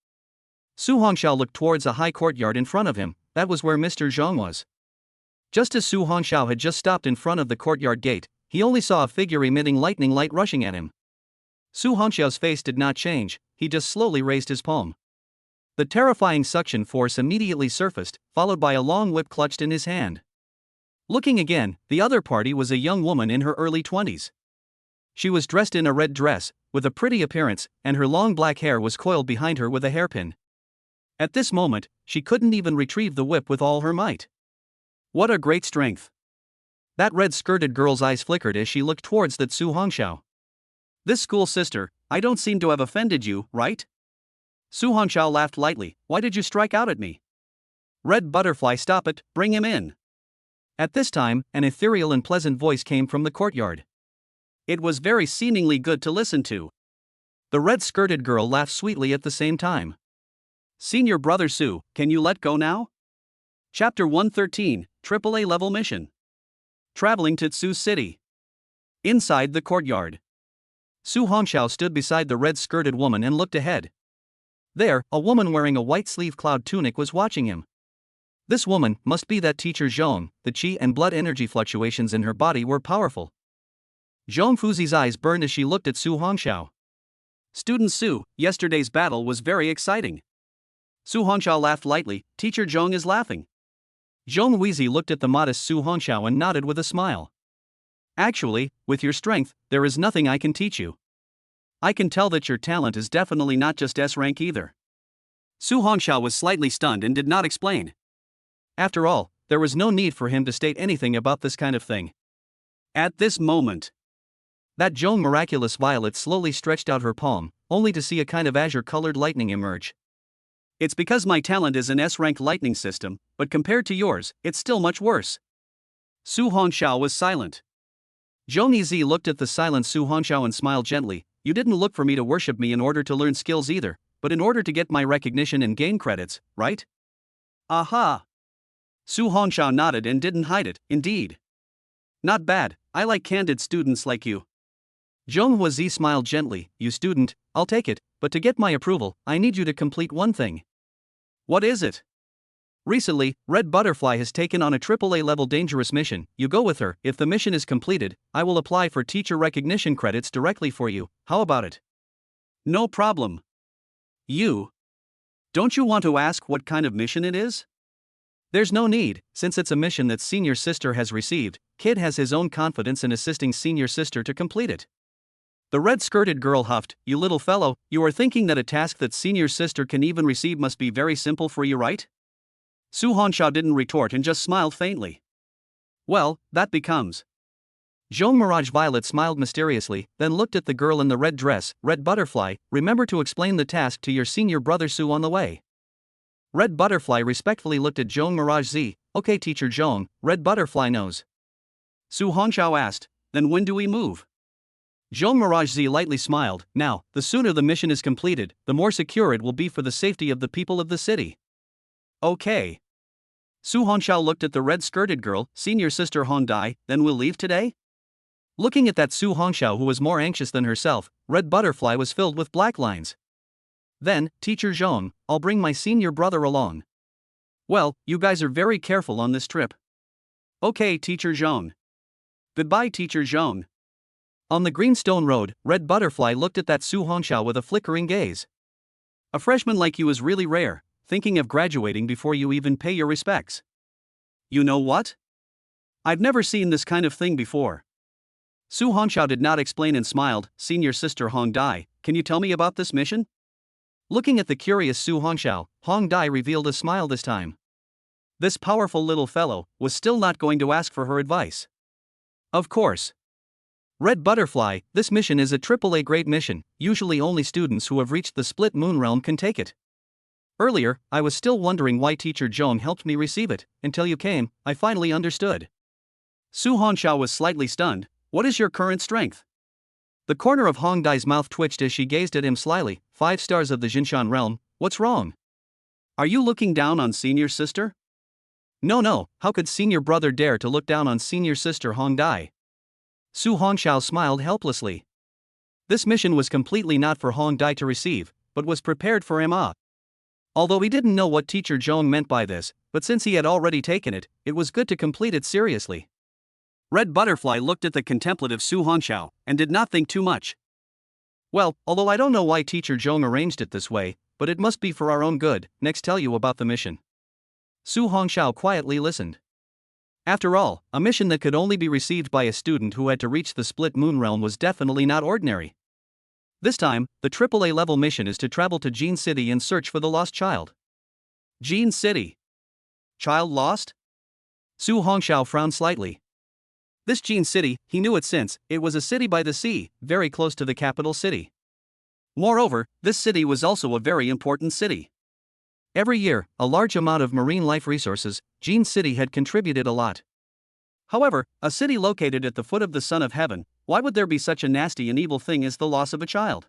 Su Hongxiao looked towards a high courtyard in front of him. That was where Mr. Zhang was. Just as Su Hongxiao had just stopped in front of the courtyard gate, he only saw a figure emitting lightning light rushing at him. Su Hongxiao's face did not change, he just slowly raised his palm. The terrifying suction force immediately surfaced, followed by a long whip clutched in his hand. Looking again, the other party was a young woman in her early 20s. She was dressed in a red dress, with a pretty appearance, and her long black hair was coiled behind her with a hairpin. At this moment, she couldn't even retrieve the whip with all her might. What a great strength! That red-skirted girl's eyes flickered as she looked towards that Su Hongxiao. This school sister, I don't seem to have offended you, right? Su Hongxiao laughed lightly. Why did you strike out at me? Red Butterfly, stop it, bring him in. At this time, an ethereal and pleasant voice came from the courtyard. It was very seemingly good to listen to. The red-skirted girl laughed sweetly at the same time. Senior Brother Su, can you let go now? Chapter 113, AAA level mission. Traveling to Tsu City. Inside the courtyard. Su Hongxiao stood beside the red-skirted woman and looked ahead. There, a woman wearing a white-sleeve cloud tunic was watching him. This woman must be that teacher Zhong. The chi and blood energy fluctuations in her body were powerful. Zhong Fuzi's eyes burned as she looked at Su Hongxiao. Student Su, yesterday's battle was very exciting. Su Hongxiao laughed lightly. Teacher Zhong is laughing. Zhong Wuzi looked at the modest Su Hongxiao and nodded with a smile. Actually, with your strength, there is nothing I can teach you. I can tell that your talent is definitely not just S rank either. Su Hongxiao was slightly stunned and did not explain. After all, there was no need for him to state anything about this kind of thing. At this moment, that Zhong miraculous violet slowly stretched out her palm, only to see a kind of azure-colored lightning emerge. It's because my talent is an S-rank lightning system, but compared to yours, it's still much worse. Su Hongxiao was silent. Zhong Yizi looked at the silent Su Hongxiao and smiled gently. You didn't look for me to worship me in order to learn skills either, but in order to get my recognition and gain credits, right? Aha! Su Hongxiao nodded and didn't hide it, indeed. Not bad, I like candid students like you. Zhong Huazi smiled gently. You student, I'll take it, but to get my approval, I need you to complete one thing. What is it? Recently, Red Butterfly has taken on a AAA level dangerous mission. You go with her. If the mission is completed, I will apply for teacher recognition credits directly for you. How about it? No problem. Don't you want to ask what kind of mission it is? There's no need, since it's a mission that senior sister has received. Kid has his own confidence in assisting senior sister to complete it. The red-skirted girl huffed. You little fellow, you are thinking that a task that senior sister can even receive must be very simple for you, right? Su Hongxiao didn't retort and just smiled faintly. Well, that becomes. Zhong Mirage Violet smiled mysteriously, then looked at the girl in the red dress. Red Butterfly, remember to explain the task to your senior brother Su on the way. Red Butterfly respectfully looked at Zhong Mirage Z. Okay, teacher Zhong, Red Butterfly knows. Su Hongxiao asked, then when do we move? Zhong Mirage Z lightly smiled. Now, the sooner the mission is completed, the more secure it will be for the safety of the people of the city. Okay. Su Hongxiao looked at the red-skirted girl. Senior sister Hong Dai, then we'll leave today? Looking at that Su Hongxiao who was more anxious than herself, Red Butterfly was filled with black lines. Then, teacher Zhong, I'll bring my senior brother along. Well, you guys are very careful on this trip. Okay, teacher Zhong. Goodbye, teacher Zhong. On the greenstone road, Red Butterfly looked at that Su Hongxiao with a flickering gaze. A freshman like you is really rare, thinking of graduating before you even pay your respects. You know what? I've never seen this kind of thing before. Su Hongxiao did not explain and smiled. Senior sister Hong Dai, can you tell me about this mission? Looking at the curious Su Hongxiao, Hong Dai revealed a smile this time. This powerful little fellow was still not going to ask for her advice. Of course. Red Butterfly, this mission is a AAA grade mission. Usually only students who have reached the Split Moon realm can take it. Earlier, I was still wondering why teacher Zhong helped me receive it. Until you came, I finally understood. Su Hongxiao was slightly stunned. What is your current strength? The corner of Hong Dai's mouth twitched as she gazed at him slyly. 5 stars of the Jinshan realm. What's wrong? Are you looking down on senior sister? No, how could senior brother dare to look down on senior sister Hong Dai? Su Hongxiao smiled helplessly. This mission was completely not for Hong Dai to receive, but was prepared for him. Although he didn't know what teacher Zhong meant by this, but since he had already taken it, it was good to complete it seriously. Red Butterfly looked at the contemplative Su Hongxiao and did not think too much. Well, although I don't know why Teacher Zhong arranged it this way, but it must be for our own good. Next, tell you about the mission. Su Hongxiao quietly listened. After all, a mission that could only be received by a student who had to reach the Split Moon Realm was definitely not ordinary. This time, the AAA level mission is to travel to Jin City and search for the lost child. Jin City. Child lost? Su Hongxiao frowned slightly. This Jin City, he knew it since it was a city by the sea, very close to the capital city. Moreover, this city was also a very important city. Every year, a large amount of marine life resources, Jin City had contributed a lot. However, a city located at the foot of the Son of Heaven, why would there be such a nasty and evil thing as the loss of a child?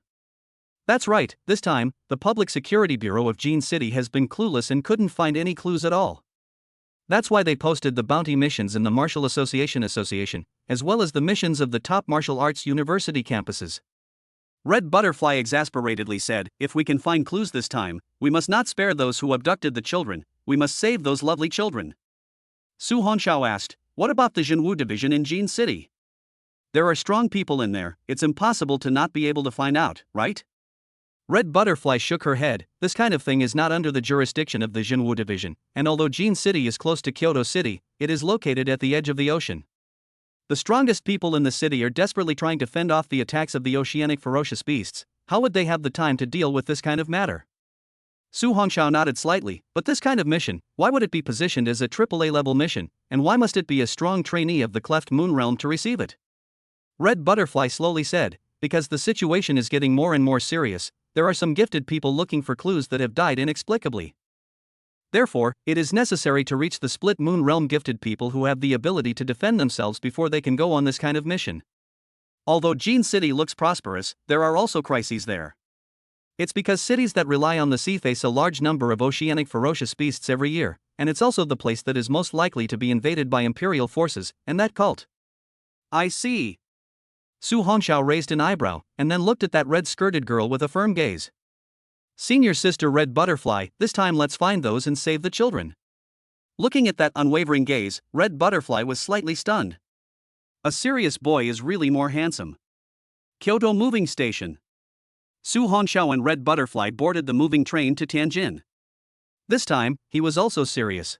That's right, this time, the Public Security Bureau of Jin City has been clueless and couldn't find any clues at all. That's why they posted the bounty missions in the Martial Association, as well as the missions of the top martial arts university campuses. Red Butterfly exasperatedly said, if we can find clues this time, we must not spare those who abducted the children, we must save those lovely children. Su Hongxiao asked, what about the Jinwu division in Jin City? There are strong people in there, it's impossible to not be able to find out, right? Red Butterfly shook her head. This kind of thing is not under the jurisdiction of the Jinwu division, and although Jin City is close to Kyoto City, it is located at the edge of the ocean. The strongest people in the city are desperately trying to fend off the attacks of the oceanic ferocious beasts. How would they have the time to deal with this kind of matter? Su Hongxiao nodded slightly, but this kind of mission, why would it be positioned as a AAA level mission, and why must it be a strong trainee of the Cleft Moon Realm to receive it? Red Butterfly slowly said, because the situation is getting more and more serious, there are some gifted people looking for clues that have died inexplicably. Therefore, it is necessary to reach the Split Moon Realm gifted people who have the ability to defend themselves before they can go on this kind of mission. Although Jin City looks prosperous, there are also crises there. It's because cities that rely on the sea face a large number of oceanic ferocious beasts every year, and it's also the place that is most likely to be invaded by imperial forces, and that cult. I see. Su Hongxiao raised an eyebrow, and then looked at that red-skirted girl with a firm gaze. Senior Sister Red Butterfly, this time let's find those and save the children. Looking at that unwavering gaze, Red Butterfly was slightly stunned. A serious boy is really more handsome. Kyoto Moving Station. Su Hongxiao and Red Butterfly boarded the moving train to Tianjin. This time, he was also serious.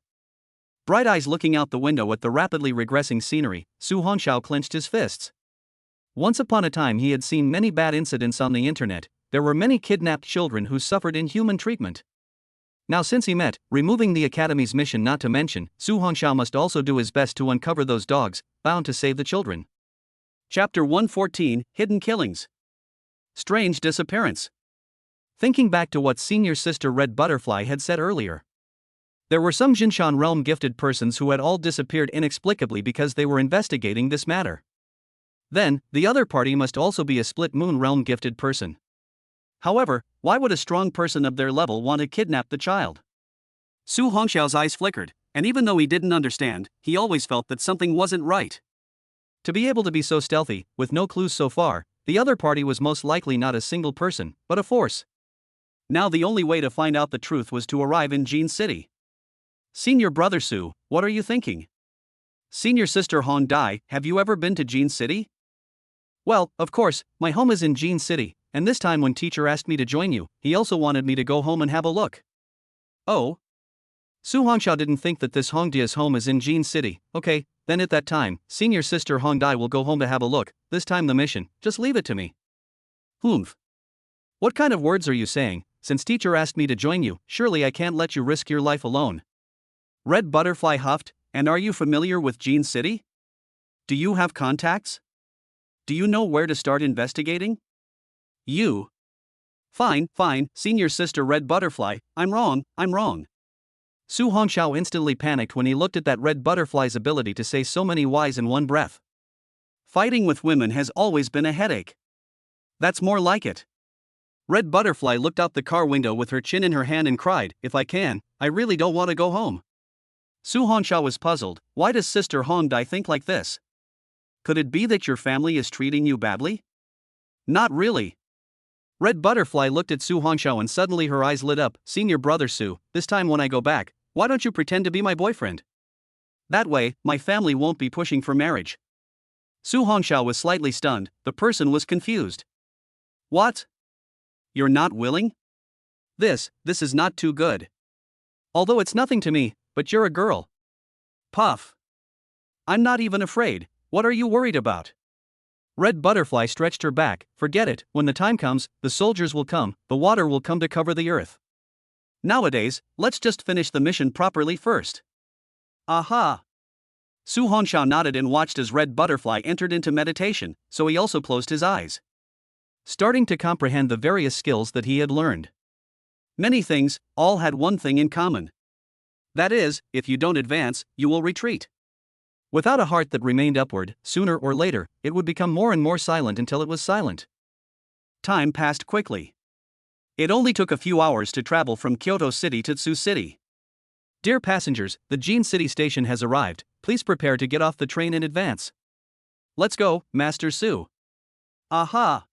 Bright eyes looking out the window at the rapidly regressing scenery, Su Hongxiao clenched his fists. Once upon a time he had seen many bad incidents on the internet. There were many kidnapped children who suffered inhuman treatment. Now since he met, removing the Academy's mission not to mention, Su Hongxiao must also do his best to uncover those dogs, bound to save the children. Chapter 114, Hidden Killings. Strange Disappearance. Thinking back to what Senior Sister Red Butterfly had said earlier. There were some Jinshan realm gifted persons who had all disappeared inexplicably because they were investigating this matter. Then, the other party must also be a Split Moon realm gifted person. However, why would a strong person of their level want to kidnap the child? Su Hongxiao's eyes flickered, and even though he didn't understand, he always felt that something wasn't right. To be able to be so stealthy, with no clues so far, the other party was most likely not a single person, but a force. Now the only way to find out the truth was to arrive in Jin City. Senior Brother Su, what are you thinking? Senior Sister Hong Dai, have you ever been to Jin City? Well, of course, my home is in Jin City, and this time when teacher asked me to join you, he also wanted me to go home and have a look. Oh? Su Hongxiao didn't think that this Hongdia's home is in Jin City. Okay, then at that time, Senior Sister Hong Dai will go home to have a look, this time the mission, just leave it to me. Humph. What kind of words are you saying? Since teacher asked me to join you, surely I can't let you risk your life alone. Red Butterfly huffed, and are you familiar with Jin City? Do you have contacts? Do you know where to start investigating? You. Fine, Senior Sister Red Butterfly, I'm wrong. Su Hongxiao instantly panicked when he looked at that Red Butterfly's ability to say so many Ys in one breath. Fighting with women has always been a headache. That's more like it. Red Butterfly looked out the car window with her chin in her hand and cried, if I can, I really don't want to go home. Su Hongxiao was puzzled, why does Sister Hong Dai think like this? Could it be that your family is treating you badly? Not really. Red Butterfly looked at Su Hongxiao and suddenly her eyes lit up, Senior Brother Su, this time when I go back, Why don't you pretend to be my boyfriend? That way, my family won't be pushing for marriage. Su Hongxiao was slightly stunned, the person was confused. What? You're not willing? This is not too good. Although it's nothing to me, but you're a girl. Puff. I'm not even afraid, what are you worried about? Red Butterfly stretched her back. Forget it, when the time comes, the soldiers will come, the water will come to cover the earth. Nowadays, let's just finish the mission properly first. Aha! Su Hongxiao nodded and watched as Red Butterfly entered into meditation, so he also closed his eyes, starting to comprehend the various skills that he had learned. Many things, all had one thing in common. That is, if you don't advance, you will retreat. Without a heart that remained upward, sooner or later, it would become more and more silent until it was silent. Time passed quickly. It only took a few hours to travel from Kyoto City to Tsu City. Dear passengers, the Jin City station has arrived, please prepare to get off the train in advance. Let's go, Master Su. Aha!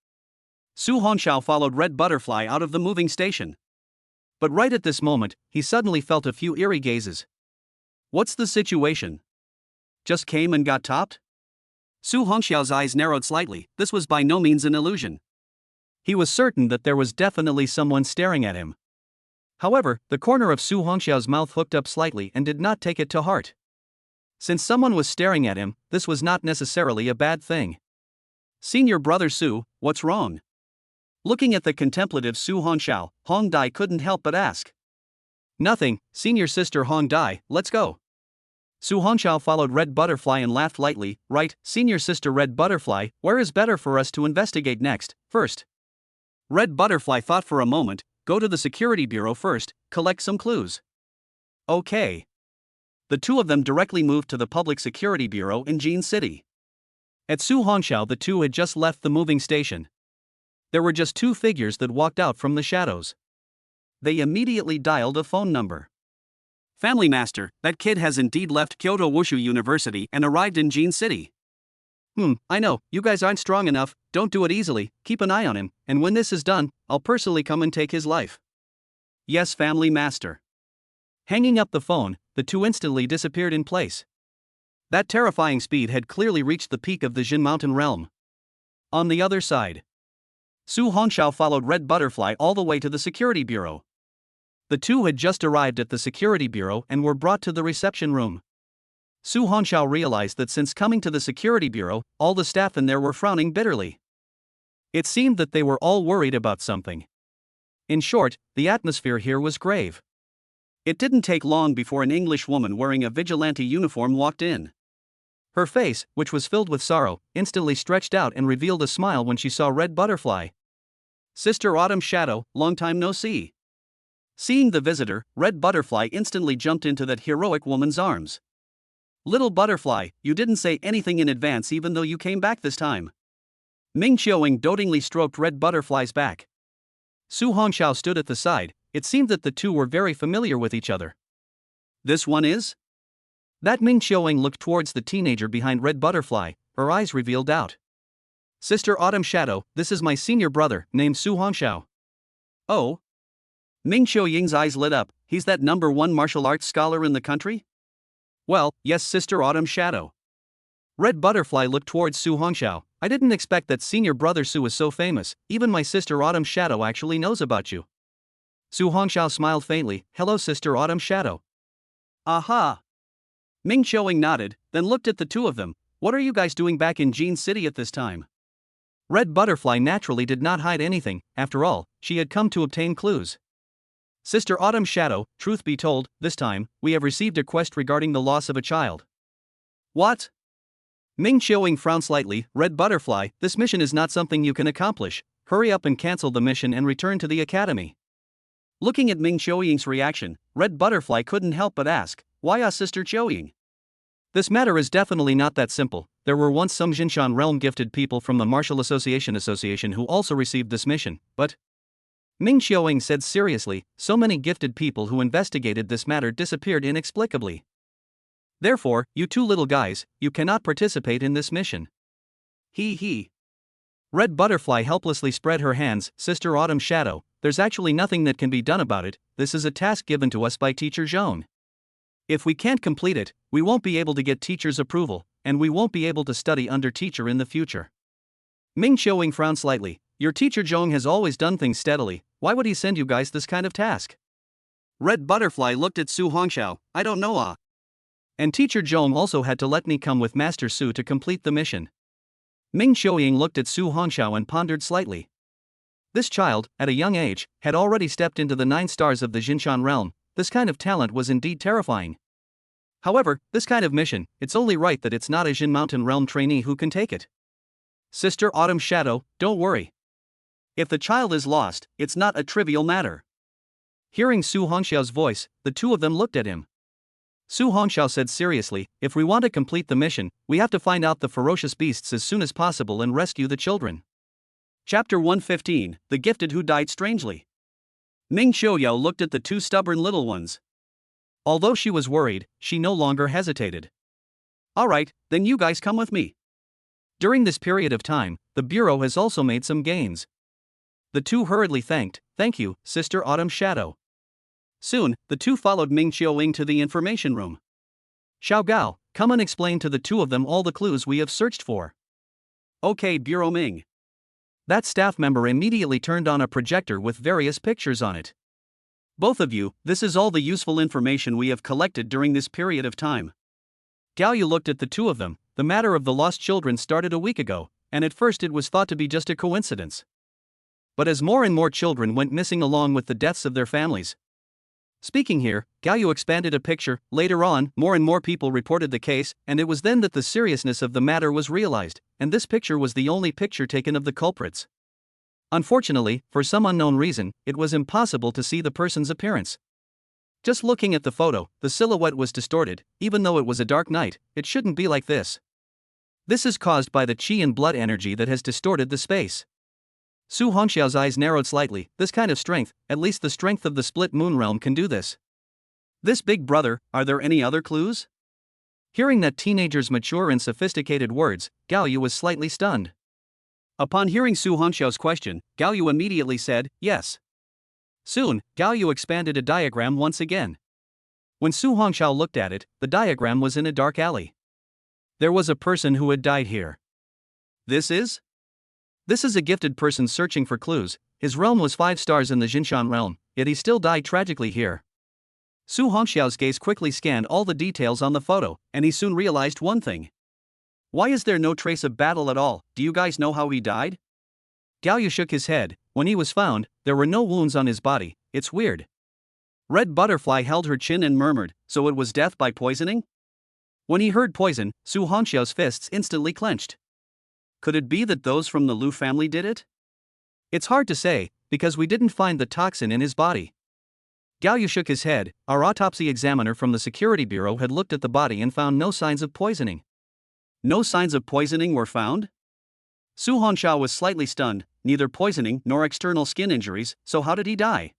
Su Hongxiao followed Red Butterfly out of the moving station. But right at this moment, he suddenly felt a few eerie gazes. What's the situation? Just came and got topped? Su Hongxiao's eyes narrowed slightly, this was by no means an illusion. He was certain that there was definitely someone staring at him. However, the corner of Su Hongxiao's mouth hooked up slightly and did not take it to heart. Since someone was staring at him, this was not necessarily a bad thing. Senior brother Su, what's wrong? Looking at the contemplative Su Hongxiao, Hong Dai couldn't help but ask. Nothing, senior sister Hong Dai, let's go. Su Hongxiao followed Red Butterfly and laughed lightly. Right, senior sister Red Butterfly, where is better for us to investigate next, first? Red Butterfly thought for a moment, go to the security bureau first, collect some clues. Okay. The two of them directly moved to the public security bureau in Jin City. At Su Hongxiao, the two had just left the moving station. There were just two figures that walked out from the shadows. They immediately dialed a phone number. Family Master, that kid has indeed left Kyoto Wushu University and arrived in Jin City. I know, you guys aren't strong enough, don't do it easily, keep an eye on him, and when this is done, I'll personally come and take his life. Yes, Family Master. Hanging up the phone, the two instantly disappeared in place. That terrifying speed had clearly reached the peak of the Jin Mountain realm. On the other side, Su Hongxiao followed Red Butterfly all the way to the security bureau. The two had just arrived at the security bureau and were brought to the reception room. Su Hongxiao realized that since coming to the security bureau, all the staff in there were frowning bitterly. It seemed that they were all worried about something. In short, the atmosphere here was grave. It didn't take long before an English woman wearing a vigilante uniform walked in. Her face, which was filled with sorrow, instantly stretched out and revealed a smile when she saw Red Butterfly. Sister Autumn Shadow, long time no see. Seeing the visitor, Red Butterfly instantly jumped into that heroic woman's arms. Little Butterfly, you didn't say anything in advance even though you came back this time. Ming Qiuing dotingly stroked Red Butterfly's back. Su Hongxiao stood at the side, it seemed that the two were very familiar with each other. This one is? That Ming Qiuing looked towards the teenager behind Red Butterfly, her eyes revealed doubt. Sister Autumn Shadow, this is my senior brother, named Su Hongxiao. Oh? Ming Qiuing's eyes lit up, he's that #1 martial arts scholar in the country? Well, yes, Sister Autumn Shadow. Red Butterfly looked towards Su Hongxiao. I didn't expect that senior brother Su was so famous, even my sister Autumn Shadow actually knows about you. Su Hongxiao smiled faintly, hello Sister Autumn Shadow. Aha! Ming Qiuing nodded, then looked at the two of them. What are you guys doing back in Jin City at this time? Red Butterfly naturally did not hide anything, after all, she had come to obtain clues. Sister Autumn Shadow, truth be told, this time, we have received a quest regarding the loss of a child. What? Ming Qiuing frowned slightly, Red Butterfly, this mission is not something you can accomplish, hurry up and cancel the mission and return to the academy. Looking at Ming Qiuing's reaction, Red Butterfly couldn't help but ask, why Sister Qiuing? This matter is definitely not that simple. There were once some Jinshan realm gifted people from the Martial Association who also received this mission, but Ming Qiuing said seriously, so many gifted people who investigated this matter disappeared inexplicably. Therefore, you two little guys, you cannot participate in this mission. He. Red Butterfly helplessly spread her hands, Sister Autumn Shadow, there's actually nothing that can be done about it, this is a task given to us by Teacher Zhone. If we can't complete it, we won't be able to get teacher's approval, and we won't be able to study under teacher in the future. Ming Qiuing frowned slightly. Your teacher Zhong has always done things steadily, why would he send you guys this kind of task? Red Butterfly looked at Su Hongxiao. I don't know And teacher Zhong also had to let me come with Master Su to complete the mission. Ming Qiuing looked at Su Hongxiao and pondered slightly. This child, at a young age, had already stepped into the 9 stars of the Jinshan realm. This kind of talent was indeed terrifying. However, this kind of mission, it's only right that it's not a Jin Mountain realm trainee who can take it. Sister Autumn Shadow, don't worry. If the child is lost, it's not a trivial matter. Hearing Su Hongxiao's voice, the two of them looked at him. Su Hongxiao said seriously, if we want to complete the mission, we have to find out the ferocious beasts as soon as possible and rescue the children. Chapter 115, The Gifted Who Died Strangely. Ming Qiuyao looked at the 2 stubborn little ones. Although she was worried, she no longer hesitated. Alright, then you guys come with me. During this period of time, the Bureau has also made some gains. The two hurriedly thank you, Sister Autumn Shadow. Soon, the two followed Ming Qiuing to the information room. Xiao Gao, come and explain to the two of them all the clues we have searched for. Okay, Bureau Ming. That staff member immediately turned on a projector with various pictures on it. Both of you, this is all the useful information we have collected during this period of time. Gao Yu looked at the two of them. The matter of the lost children started a week ago, and at first it was thought to be just a coincidence. But as more and more children went missing along with the deaths of their families. Speaking here, Gao Yu expanded a picture. Later on, more and more people reported the case, and it was then that the seriousness of the matter was realized, and this picture was the only picture taken of the culprits. Unfortunately, for some unknown reason, it was impossible to see the person's appearance. Just looking at the photo, the silhouette was distorted. Even though it was a dark night, it shouldn't be like this. This is caused by the qi and blood energy that has distorted the space. Su Hongxiao's eyes narrowed slightly. This kind of strength, at least the strength of the split moon realm, can do this. This big brother, are there any other clues? Hearing that teenager's mature and sophisticated words, Gao Yu was slightly stunned. Upon hearing Su Hongxiao's question, Gao Yu immediately said, yes. Soon, Gao Yu expanded a diagram once again. When Su Hongxiao looked at it, the diagram was in a dark alley. There was a person who had died here. This is a gifted person searching for clues. His realm was 5 stars in the Jinshan realm, yet he still died tragically here. Su Hongxiao's gaze quickly scanned all the details on the photo, and he soon realized one thing. Why is there no trace of battle at all? Do you guys know how he died? Gao Yu shook his head. When he was found, there were no wounds on his body. It's weird. Red Butterfly held her chin and murmured, so it was death by poisoning? When he heard poison, Su Hongxiao's fists instantly clenched. Could it be that those from the Lu family did it? It's hard to say, because we didn't find the toxin in his body. Gao Yu shook his head. Our autopsy examiner from the Security Bureau had looked at the body and found no signs of poisoning. No signs of poisoning were found? Su Hongxiao was slightly stunned, neither poisoning nor external skin injuries, so how did he die?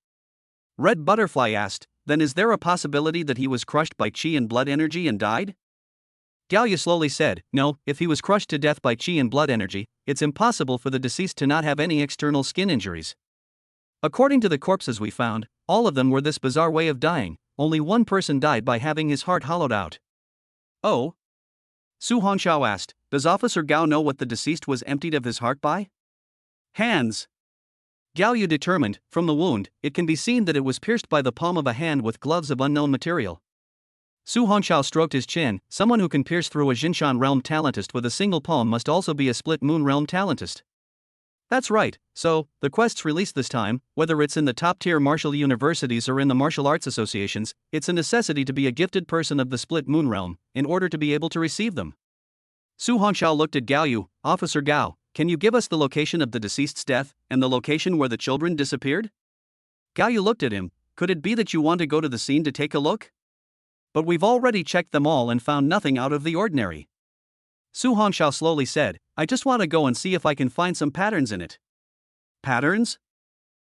Red Butterfly asked, then is there a possibility that he was crushed by qi and blood energy and died? Gao Yu slowly said, no, if he was crushed to death by qi and blood energy, it's impossible for the deceased to not have any external skin injuries. According to the corpses we found, all of them were this bizarre way of dying. Only one person died by having his heart hollowed out. Oh? Su Hongxiao asked, does Officer Gao know what the deceased was emptied of his heart by? Hands. Gao Yu determined, from the wound, it can be seen that it was pierced by the palm of a hand with gloves of unknown material. Su Hongxiao stroked his chin. Someone who can pierce through a Jinshan realm talentist with a single palm must also be a split moon realm talentist. That's right, so, the quests released this time, whether it's in the top-tier martial universities or in the martial arts associations, it's a necessity to be a gifted person of the split moon realm, in order to be able to receive them. Su Hongxiao looked at Gao Yu. Officer Gao, can you give us the location of the deceased's death, and the location where the children disappeared? Gao Yu looked at him. Could it be that you want to go to the scene to take a look? But we've already checked them all and found nothing out of the ordinary. Su Hongxiao slowly said, I just want to go and see if I can find some patterns in it. Patterns?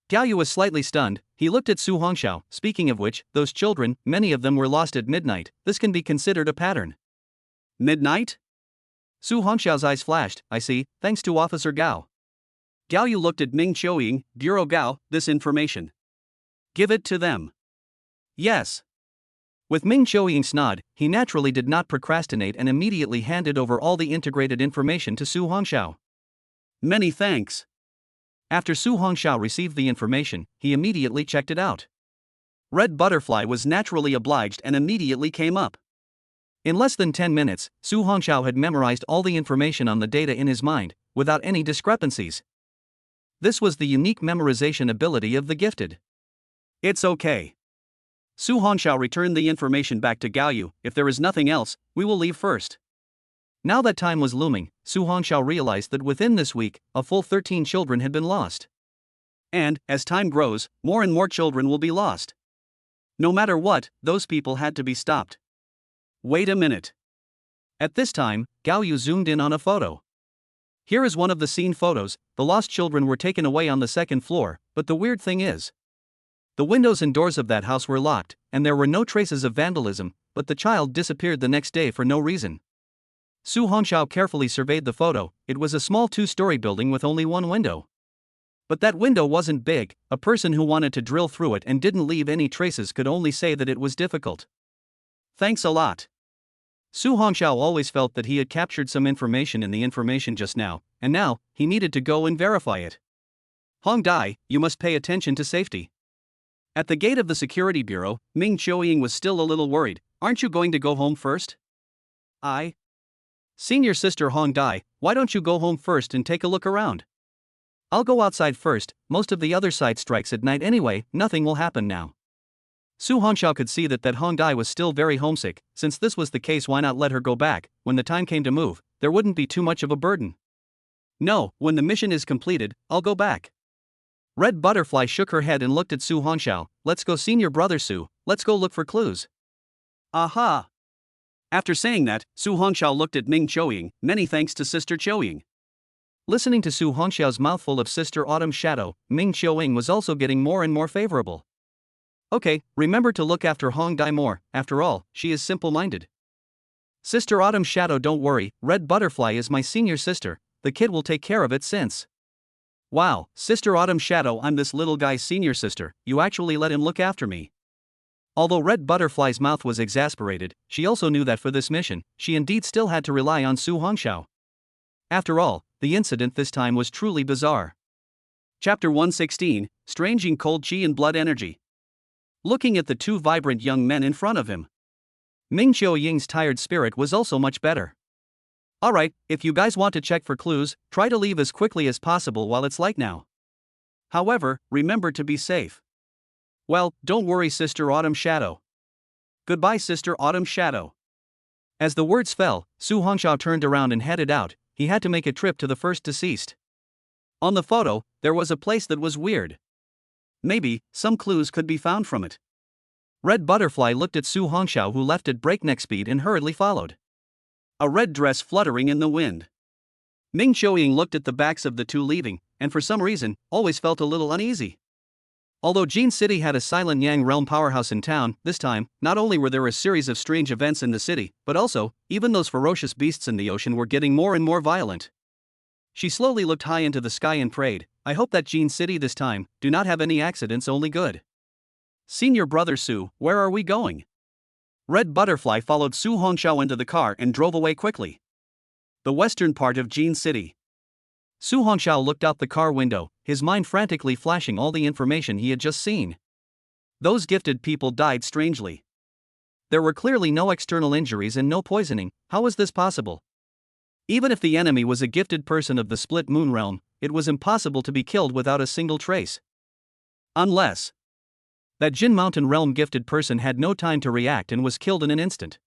Gao Yu was slightly stunned. He looked at Su Hongxiao. Speaking of which, those children, many of them were lost at midnight. This can be considered a pattern. Midnight? Su Hongxiao's eyes flashed. I see, thanks to Officer Gao. Gao Yu looked at Ming Qiuing. Bureau Gao, this information. Give it to them. Yes. With Ming Qiuying's nod, he naturally did not procrastinate and immediately handed over all the integrated information to Su Hongxiao. Many thanks. After Su Hongxiao received the information, he immediately checked it out. Red Butterfly was naturally obliged and immediately came up. In less than 10 minutes, Su Hongxiao had memorized all the information on the data in his mind, without any discrepancies. This was the unique memorization ability of the gifted. It's okay. Su Hongxiao returned the information back to Gao Yu. If there is nothing else, we will leave first. Now that time was looming, Su Hongxiao realized that within this week, a full 13 children had been lost. And, as time grows, more and more children will be lost. No matter what, those people had to be stopped. Wait a minute. At this time, Gao Yu zoomed in on a photo. Here is one of the scene photos. The lost children were taken away on the second floor, but the weird thing is, the windows and doors of that house were locked, and there were no traces of vandalism, but the child disappeared the next day for no reason. Su Hongxiao carefully surveyed the photo. It was a small 2-story building with only one window. But that window wasn't big. A person who wanted to drill through it and didn't leave any traces could only say that it was difficult. Thanks a lot. Su Hongxiao always felt that he had captured some information in the information just now, and now, he needed to go and verify it. Hong Dai, you must pay attention to safety. At the gate of the security bureau, Ming Qiuying was still a little worried. Aren't you going to go home first? Senior sister Hong Dai, why don't you go home first and take a look around? I'll go outside first. Most of the other side strikes at night anyway, nothing will happen now. Su Hongxiao could see that Hong Dai was still very homesick. Since this was the case, why not let her go back? When the time came to move, there wouldn't be too much of a burden. No, when the mission is completed, I'll go back. Red Butterfly shook her head and looked at Su Hongxiao. Let's go, senior brother Su, let's go look for clues. Aha! After saying that, Su Hongxiao looked at Ming Qiuying. Many thanks to Sister Qiuying. Listening to Su Hongxiao's mouthful of Sister Autumn's shadow, Ming Qiuying was also getting more and more favorable. Okay, remember to look after Hong Dai more. After all, she is simple-minded. Sister Autumn's shadow, don't worry, Red Butterfly is my senior sister. The kid will take care of it since. Wow, Sister Autumn's shadow, I'm this little guy's senior sister. You actually let him look after me. Although Red Butterfly's mouth was exasperated, she also knew that for this mission, she indeed still had to rely on Su Hongxiao. After all, the incident this time was truly bizarre. Chapter 116, Stranging Cold Chi and Blood Energy. Looking at the two vibrant young men in front of him, Ming Qiuying's tired spirit was also much better. Alright, if you guys want to check for clues, try to leave as quickly as possible while it's light now. However, remember to be safe. Well, don't worry, Sister Autumn's shadow. Goodbye, Sister Autumn's shadow. As the words fell, Su Hongxiao turned around and headed out. He had to make a trip to the first deceased. On the photo, there was a place that was weird. Maybe some clues could be found from it. Red Butterfly looked at Su Hongxiao, who left at breakneck speed and hurriedly followed. A red dress fluttering in the wind. Ming Qiuying looked at the backs of the two leaving, and for some reason, always felt a little uneasy. Although Jin City had a silent Yang realm powerhouse in town, this time, not only were there a series of strange events in the city, but also, even those ferocious beasts in the ocean were getting more and more violent. She slowly looked high into the sky and prayed, I hope that Jin City this time do not have any accidents, only good. Senior brother Su, where are we going? Red Butterfly followed Su Hongxiao into the car and drove away quickly. The western part of Jin City. Su Hongxiao looked out the car window, his mind frantically flashing all the information he had just seen. Those gifted people died strangely. There were clearly no external injuries and no poisoning. How was this possible? Even if the enemy was a gifted person of the Split Moon realm, it was impossible to be killed without a single trace. Unless that Jin Mountain realm gifted person had no time to react and was killed in an instant.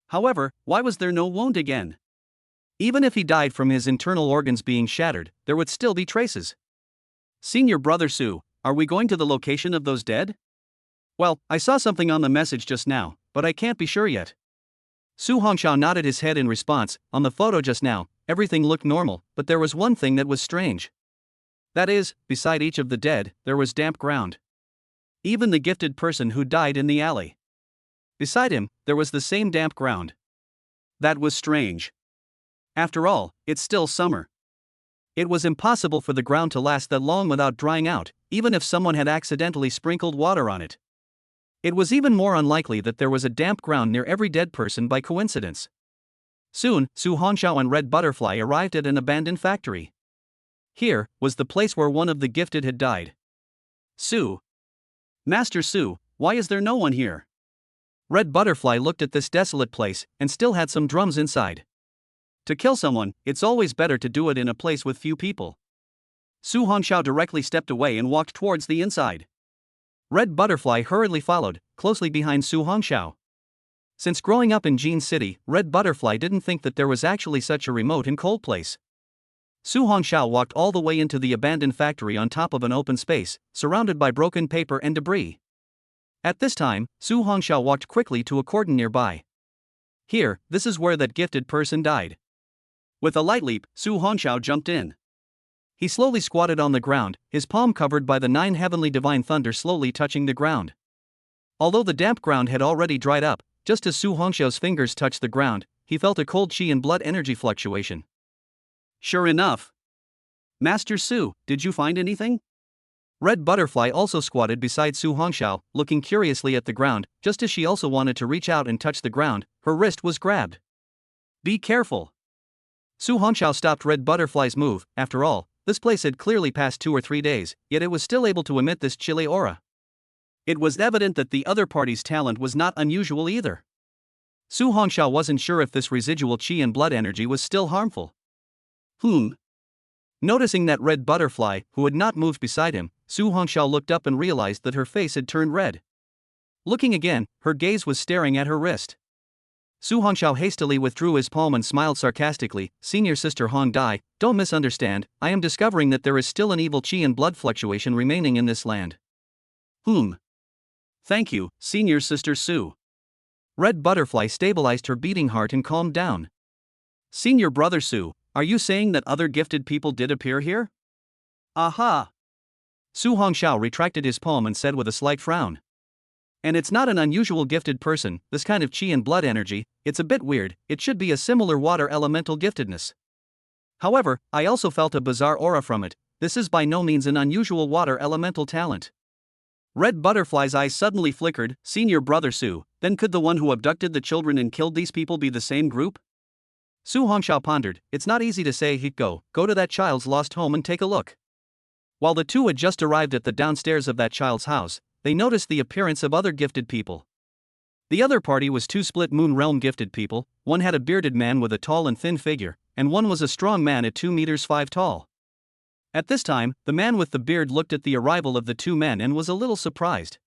However, why was there no wound again? Even if he died from his internal organs being shattered, there would still be traces. Senior brother Su, are we going to the location of those dead? Well, I saw something on the message just now, but I can't be sure yet. Su Hongxiao nodded his head in response. On the photo just now, everything looked normal, but there was one thing that was strange. That is, beside each of the dead, there was damp ground. Even the gifted person who died in the alley. Beside him, there was the same damp ground. That was strange. After all, it's still summer. It was impossible for the ground to last that long without drying out, even if someone had accidentally sprinkled water on it. It was even more unlikely that there was a damp ground near every dead person by coincidence. Soon, Su Hongxiao and Red Butterfly arrived at an abandoned factory. Here was the place where one of the gifted had died. Su. Master Su, why is there no one here? Red Butterfly looked at this desolate place and still had some drums inside. To kill someone, it's always better to do it in a place with few people. Su Hongxiao directly stepped away and walked towards the inside. Red Butterfly hurriedly followed, closely behind Su Hongxiao. Since growing up in Jin City, Red Butterfly didn't think that there was actually such a remote and cold place. Su Hongxiao walked all the way into the abandoned factory on top of an open space, surrounded by broken paper and debris. At this time, Su Hongxiao walked quickly to a cordon nearby. Here, this is where that gifted person died. With a light leap, Su Hongxiao jumped in. He slowly squatted on the ground, his palm covered by the 9 heavenly divine thunder slowly touching the ground. Although the damp ground had already dried up, just as Su Hongxiao's fingers touched the ground, he felt a cold chi and blood energy fluctuation. Sure enough. Master Su, did you find anything? Red Butterfly also squatted beside Su Hongxiao, looking curiously at the ground. Just as she also wanted to reach out and touch the ground, her wrist was grabbed. Be careful. Su Hongxiao stopped Red Butterfly's move. After all, this place had clearly passed 2 or 3 days, yet it was still able to emit this chilly aura. It was evident that the other party's talent was not unusual either. Su Hongxiao wasn't sure if this residual chi and blood energy was still harmful. Noticing that Red Butterfly, who had not moved beside him, Su Hongxiao looked up and realized that her face had turned red. Looking again, her gaze was staring at her wrist. Su Hongxiao hastily withdrew his palm and smiled sarcastically. Senior Sister Hong Dai, don't misunderstand, I am discovering that there is still an evil chi and blood fluctuation remaining in this land. Thank you, Senior Sister Su. Red Butterfly stabilized her beating heart and calmed down. Senior Brother Su, are you saying that other gifted people did appear here? Aha! Su Hongxiao retracted his palm and said with a slight frown. And it's not an unusual gifted person, this kind of chi and blood energy, it's a bit weird, it should be a similar water elemental giftedness. However, I also felt a bizarre aura from it, this is by no means an unusual water elemental talent. Red Butterfly's eyes suddenly flickered. Senior Brother Su, then could the one who abducted the children and killed these people be the same group? Su Hongxiao pondered, it's not easy to say. Go to that child's lost home and take a look. While the two had just arrived at the downstairs of that child's house, they noticed the appearance of other gifted people. The other party was 2 split moon realm gifted people, one had a bearded man with a tall and thin figure, and one was a strong man at 2 meters 5 tall. At this time, the man with the beard looked at the arrival of the 2 men and was a little surprised.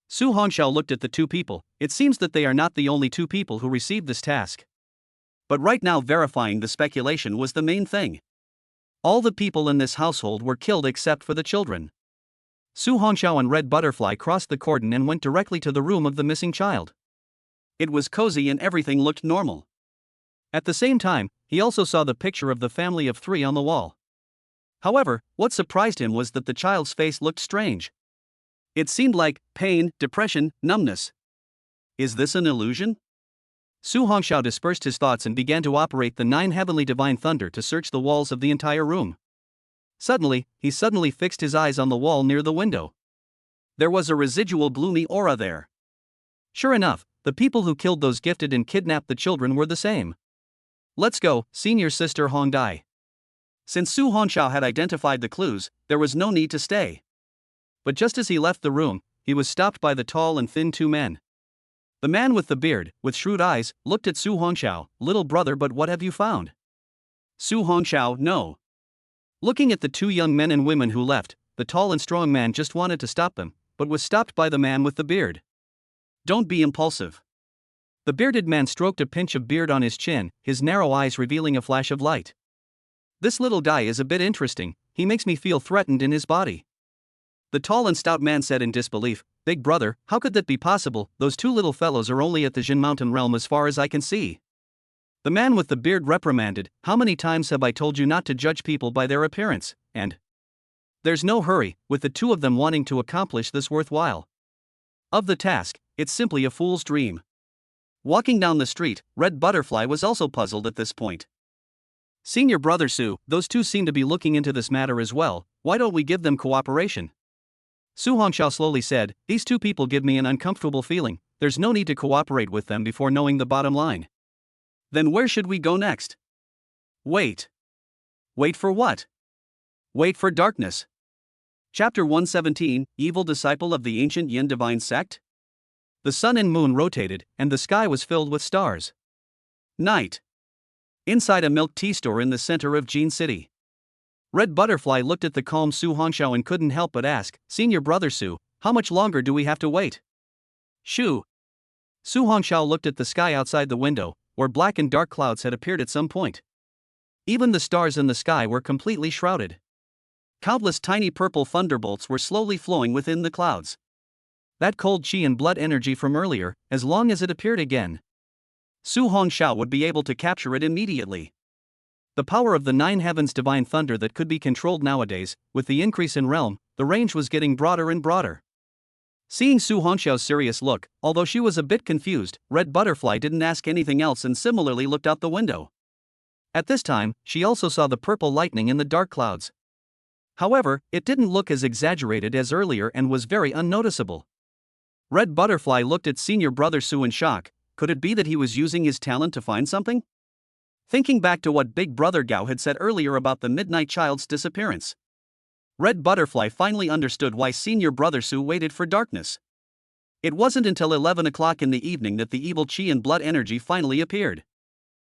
Su Hongxiao looked at the 2 people, it seems that they are not the only 2 people who received this task. But right now verifying the speculation was the main thing. All the people in this household were killed except for the children. Su Hongxiao and Red Butterfly crossed the cordon and went directly to the room of the missing child. It was cozy and everything looked normal. At the same time, he also saw the picture of the family of 3 on the wall. However, what surprised him was that the child's face looked strange. It seemed like pain, depression, numbness. Is this an illusion? Su Hongxiao dispersed his thoughts and began to operate the 9 heavenly divine thunder to search the walls of the entire room. Suddenly, he fixed his eyes on the wall near the window. There was a residual gloomy aura there. Sure enough, the people who killed those gifted and kidnapped the children were the same. Let's go, Senior Sister Hong Dai. Since Su Hongxiao had identified the clues, there was no need to stay. But just as he left the room, he was stopped by the tall and thin 2 men. The man with the beard, with shrewd eyes, looked at Su Hongxiao. Little brother, but what have you found? Su Hongxiao, no. Looking at the 2 young men and women who left, the tall and strong man just wanted to stop them, but was stopped by the man with the beard. Don't be impulsive. The bearded man stroked a pinch of beard on his chin, his narrow eyes revealing a flash of light. This little guy is a bit interesting, he makes me feel threatened in his body. The tall and stout man said in disbelief, Big brother, how could that be possible? Those 2 little fellows are only at the Jin Mountain realm as far as I can see. The man with the beard reprimanded, how many times have I told you not to judge people by their appearance, and there's no hurry, with the 2 of them wanting to accomplish this worthwhile of the task, it's simply a fool's dream. Walking down the street, Red Butterfly was also puzzled at this point. Senior Brother Su, those 2 seem to be looking into this matter as well, why don't we give them cooperation? Su Hongxiao slowly said, "These two people give me an uncomfortable feeling. There's no need to cooperate with them before knowing the bottom line." Then where should we go next? Wait. Wait for what? Wait for darkness. Chapter 117, Evil Disciple of the Ancient Yin Divine Sect? The sun and moon rotated, and the sky was filled with stars. Night. Inside a milk tea store in the center of Jin City. Red Butterfly looked at the calm Su Hongxiao and couldn't help but ask, "Senior brother Su, how much longer do we have to wait?" Shoo. Su Hongxiao looked at the sky outside the window, where black and dark clouds had appeared at some point. Even the stars in the sky were completely shrouded. Countless tiny purple thunderbolts were slowly flowing within the clouds. That cold chi and blood energy from earlier, as long as it appeared again, Su Hongxiao would be able to capture it immediately. The power of the nine heavens divine thunder that could be controlled nowadays, with the increase in realm, the range was getting broader and broader. Seeing Su Hongxiao's serious look, although she was a bit confused, Red Butterfly didn't ask anything else and similarly looked out the window. At this time, she also saw the purple lightning in the dark clouds. However, it didn't look as exaggerated as earlier and was very unnoticeable. Red Butterfly looked at senior brother Su in shock. Could it be that he was using his talent to find something? Thinking back to what Big Brother Gao had said earlier about the Midnight Child's disappearance, Red Butterfly finally understood why senior brother Su waited for darkness. It wasn't until 11 o'clock in the evening that the evil chi and blood energy finally appeared.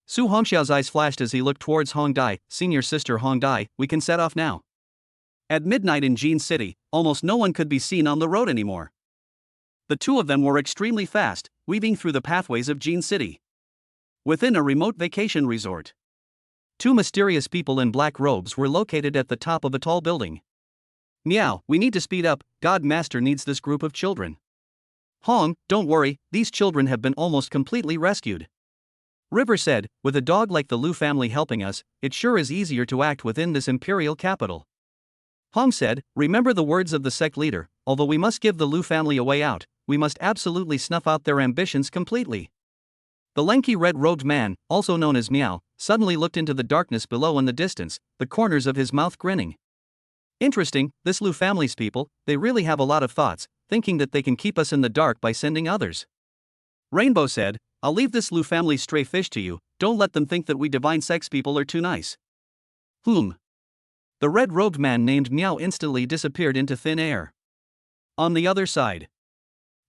Su Hongxiao's eyes flashed as he looked towards Hong Dai. "Senior sister Hong Dai, we can set off now." At midnight in Jin City, almost no one could be seen on the road anymore. The two of them were extremely fast, weaving through the pathways of Jin City. Within a remote vacation resort, two mysterious people in black robes were located at the top of a tall building. "Meow, we need to speed up, God Master needs this group of children." "Hong, don't worry, these children have been almost completely rescued." River said, "With a dog like the Lu family helping us, it sure is easier to act within this imperial capital." Hong said, "Remember the words of the sect leader, although we must give the Lu family a way out, we must absolutely snuff out their ambitions completely." The lanky red-robed man, also known as Meow, suddenly looked into the darkness below in the distance, the corners of his mouth grinning. "Interesting, this Lu family's people, they really have a lot of thoughts, thinking that they can keep us in the dark by sending others." Rainbow said, "I'll leave this Lu family's stray fish to you, don't let them think that we divine sex people are too nice." The red-robed man named Meow instantly disappeared into thin air. On the other side,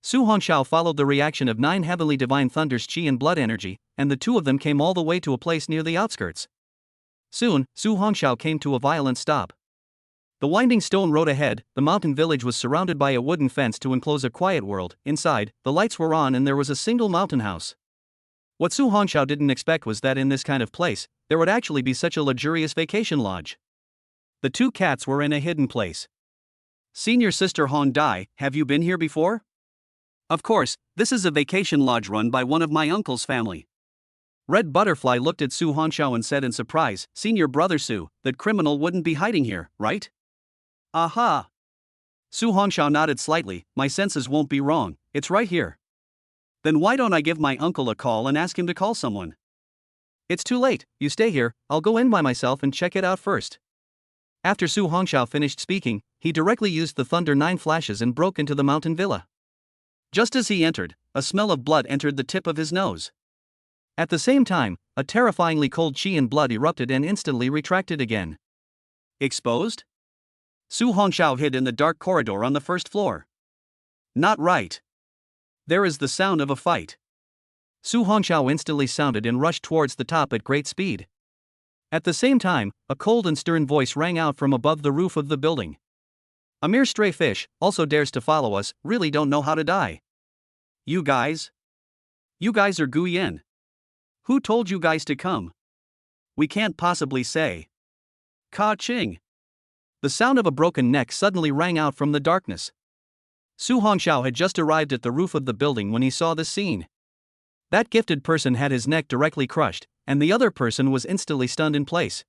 Su Hongxiao followed the reaction of 9 heavenly divine thunders chi and blood energy, and the two of them came all the way to a place near the outskirts. Soon, Su Hongxiao came to a violent stop. The winding stone road ahead, the mountain village was surrounded by a wooden fence to enclose a quiet world. Inside, the lights were on and there was a single mountain house. What Su Hongxiao didn't expect was that in this kind of place, there would actually be such a luxurious vacation lodge. The two cats were in a hidden place. "Senior sister Hong Dai, have you been here before?" "Of course, this is a vacation lodge run by one of my uncle's family." Red Butterfly looked at Su Hongxiao and said in surprise, "Senior brother Su, that criminal wouldn't be hiding here, right?" "Aha!" Su Hongxiao nodded slightly, "My senses won't be wrong, it's right here." "Then why don't I give my uncle a call and ask him to call someone?" "It's too late, you stay here, I'll go in by myself and check it out first." After Su Hongxiao finished speaking, he directly used the Thunder 9 flashes and broke into the mountain villa. Just as he entered, a smell of blood entered the tip of his nose. At the same time, a terrifyingly cold chi and blood erupted and instantly retracted again. Exposed? Su Hongxiao hid in the dark corridor on the first floor. Not right. There is the sound of a fight. Su Hongxiao instantly sounded and rushed towards the top at great speed. At the same time, a cold and stern voice rang out from above the roof of the building. "A mere stray fish, also dares to follow us, really don't know how to die. You guys? You guys are Guyen. Who told you guys to come? We can't possibly say." Ka Ching. The sound of a broken neck suddenly rang out from the darkness. Su Hongxiao had just arrived at the roof of the building when he saw this scene. That gifted person had his neck directly crushed, and the other person was instantly stunned in place.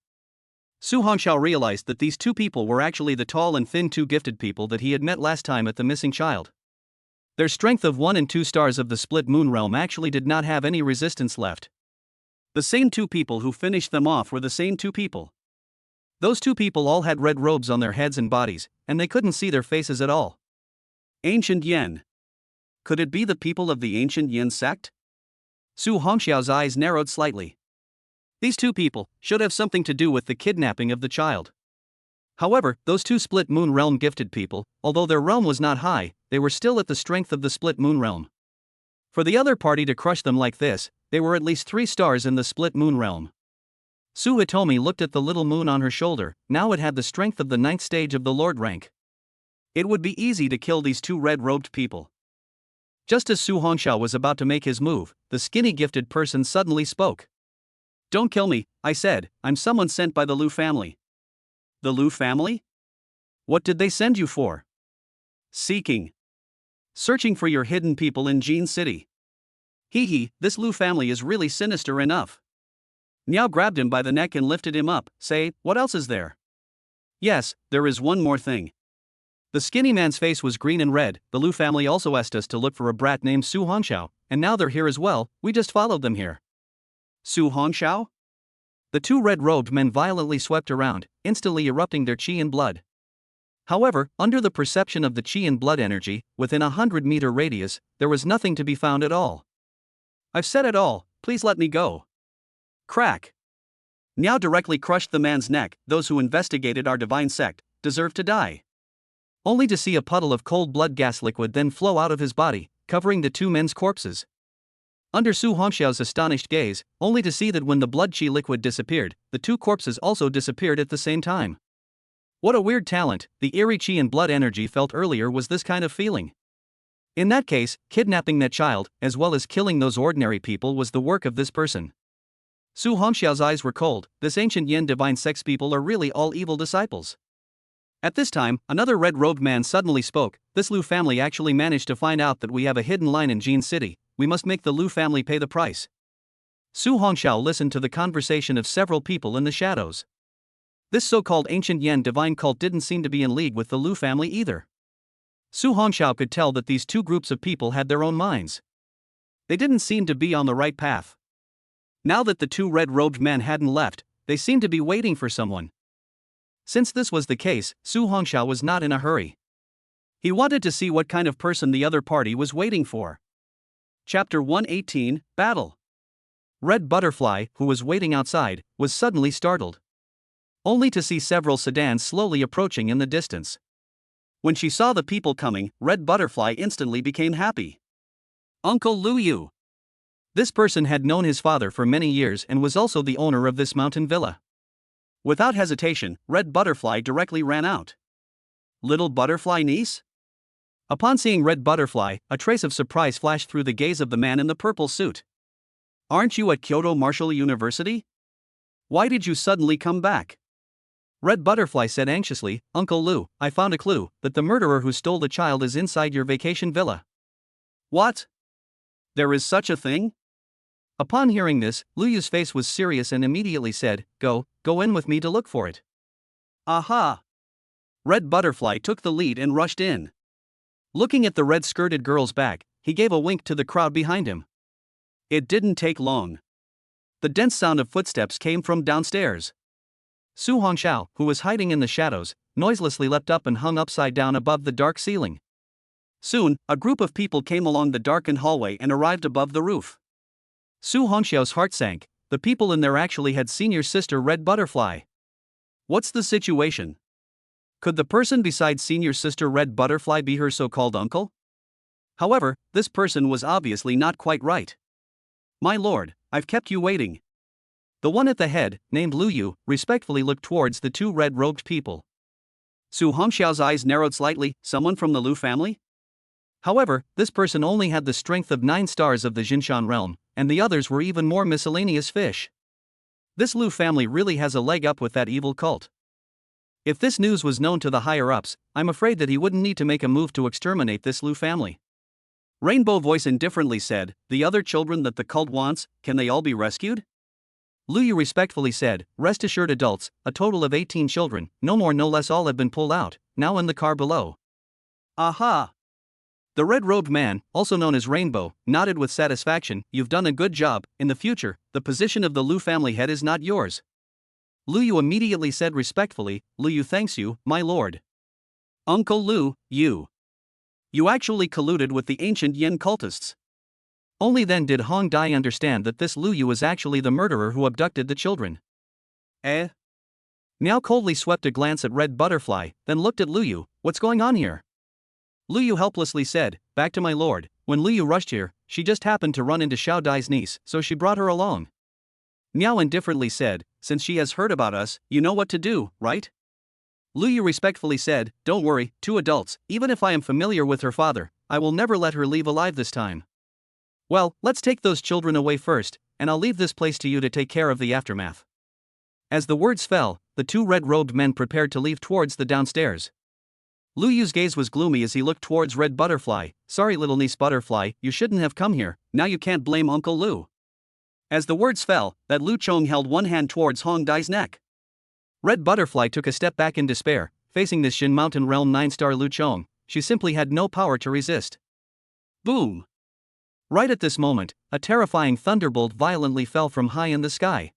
Su Hongxiao realized that these two people were actually the tall and thin two gifted people that he had met last time at the missing child. Their strength of 1 and 2 stars of the split moon realm actually did not have any resistance left. The same two people who finished them off were the same two people. Those two people all had red robes on their heads and bodies, and they couldn't see their faces at all. Ancient Yen. Could it be the people of the Ancient Yen sect? Su Hongxiao's eyes narrowed slightly. These two people should have something to do with the kidnapping of the child. However, those two Split Moon Realm gifted people, although their realm was not high, they were still at the strength of the Split Moon Realm. For the other party to crush them like this, they were at least 3 stars in the Split Moon Realm. Su Hitomi looked at the little moon on her shoulder. Now it had the strength of the 9th stage of the Lord rank. It would be easy to kill these two red-robed people. Just as Su Hongxiao was about to make his move, the skinny gifted person suddenly spoke. "Don't kill me," I said, "I'm someone sent by the Liu family." "The Liu family? What did they send you for?" Searching for your hidden people in Jin City." Hee, this Liu family is really sinister enough." Niao grabbed him by the neck and lifted him up. "Say, what else is there?" "Yes, there is one more thing." The skinny man's face was green and red. "The Liu family also asked us to look for a brat named Su Hongxiao, and now they're here as well. We just followed them here." "Su Hongxiao?" The two red-robed men violently swept around, instantly erupting their qi and blood. However, under the perception of the qi and blood energy, within a 100-meter radius, there was nothing to be found at all. "I've said it all, please let me go." Crack! Niao directly crushed the man's neck. "Those who investigated our divine sect deserve to die." Only to see a puddle of cold blood gas liquid then flow out of his body, covering the two men's corpses. Under Su Hongxiao's astonished gaze, only to see that when the blood qi liquid disappeared, the two corpses also disappeared at the same time. What a weird talent. The eerie qi and blood energy felt earlier was this kind of feeling. In that case, kidnapping that child, as well as killing those ordinary people, was the work of this person. Su Hongxiao's eyes were cold. This ancient Yen divine sex people are really all evil disciples. At this time, another red-robed man suddenly spoke. "This Liu family actually managed to find out that we have a hidden line in Jin City. We must make the Liu family pay the price." Su Hongxiao listened to the conversation of several people in the shadows. This so-called ancient Yen divine cult didn't seem to be in league with the Liu family either. Su Hongxiao could tell that these two groups of people had their own minds. They didn't seem to be on the right path. Now that the two red-robed men hadn't left, they seemed to be waiting for someone. Since this was the case, Su Hongxiao was not in a hurry. He wanted to see what kind of person the other party was waiting for. Chapter 118, Battle. Red Butterfly, who was waiting outside, was suddenly startled. Only to see several sedans slowly approaching in the distance. When she saw the people coming, Red Butterfly instantly became happy. Uncle Liu Yu. This person had known his father for many years and was also the owner of this mountain villa. Without hesitation, Red Butterfly directly ran out. "Little Butterfly niece?" Upon seeing Red Butterfly, a trace of surprise flashed through the gaze of the man in the purple suit. "Aren't you at Kyoto Martial University? Why did you suddenly come back?" Red Butterfly said anxiously, "Uncle Liu, I found a clue that the murderer who stole the child is inside your vacation villa." "What? There is such a thing?" Upon hearing this, Liu Yu's face was serious and immediately said, Go in with me to look for it." "Aha!" Red Butterfly took the lead and rushed in. Looking at the red-skirted girl's back, he gave a wink to the crowd behind him. It didn't take long. The dense sound of footsteps came from downstairs. Su Hongxiao, who was hiding in the shadows, noiselessly leapt up and hung upside down above the dark ceiling. Soon, a group of people came along the darkened hallway and arrived above the roof. Su Hongxiao's heart sank. The people in there actually had senior sister Red Butterfly. What's the situation? Could the person beside senior sister Red Butterfly be her so-called uncle? However, this person was obviously not quite right. "My lord, I've kept you waiting." The one at the head, named Liu Yu, respectfully looked towards the two red-robed people. Su Hongxiao's eyes narrowed slightly. Someone from the Liu family? However, this person only had the strength of 9 stars of the Jinshan realm, and the others were even more miscellaneous fish. This Liu family really has a leg up with that evil cult. If this news was known to the higher-ups, I'm afraid that he wouldn't need to make a move to exterminate this Liu family. Rainbow Voice indifferently said, "The other children that the cult wants, can they all be rescued?" Liu Yu respectfully said, "Rest assured adults, a total of 18 children, no more no less, all have been pulled out, now in the car below." Aha! The red-robed man, also known as Rainbow, nodded with satisfaction. "You've done a good job. In the future, the position of the Liu family head is not yours." Liu Yu immediately said respectfully, "Liu Yu thanks you, my lord." "Uncle Liu, you You actually colluded with the ancient Yin cultists. Only then did Hong Dai understand that this Lu Yu was actually the murderer who abducted the children. Eh? Miao coldly swept a glance at Red Butterfly, then looked at Lu Yu. What's going on here? Lu Yu helplessly said, back to my lord. When Lu Yu rushed here, she just happened to run into Xiao Dai's niece, so she brought her along. Miao indifferently said, since she has heard about us, you know what to do, right? Lu Yu respectfully said, don't worry, two adults, even if I am familiar with her father, I will never let her leave alive this time. Well, let's take those children away first, and I'll leave this place to you to take care of the aftermath. As the words fell, the two red-robed men prepared to leave towards the downstairs. Lu Yu's gaze was gloomy as he looked towards Red Butterfly. Sorry little niece Butterfly, you shouldn't have come here, now you can't blame Uncle Lu. As the words fell, that Lu Chong held one hand towards Hong Dai's neck. Red Butterfly took a step back in despair, facing this Shin Mountain Realm 9-star Lu Chong. She simply had no power to resist. Boom! Right at this moment, a terrifying thunderbolt violently fell from high in the sky.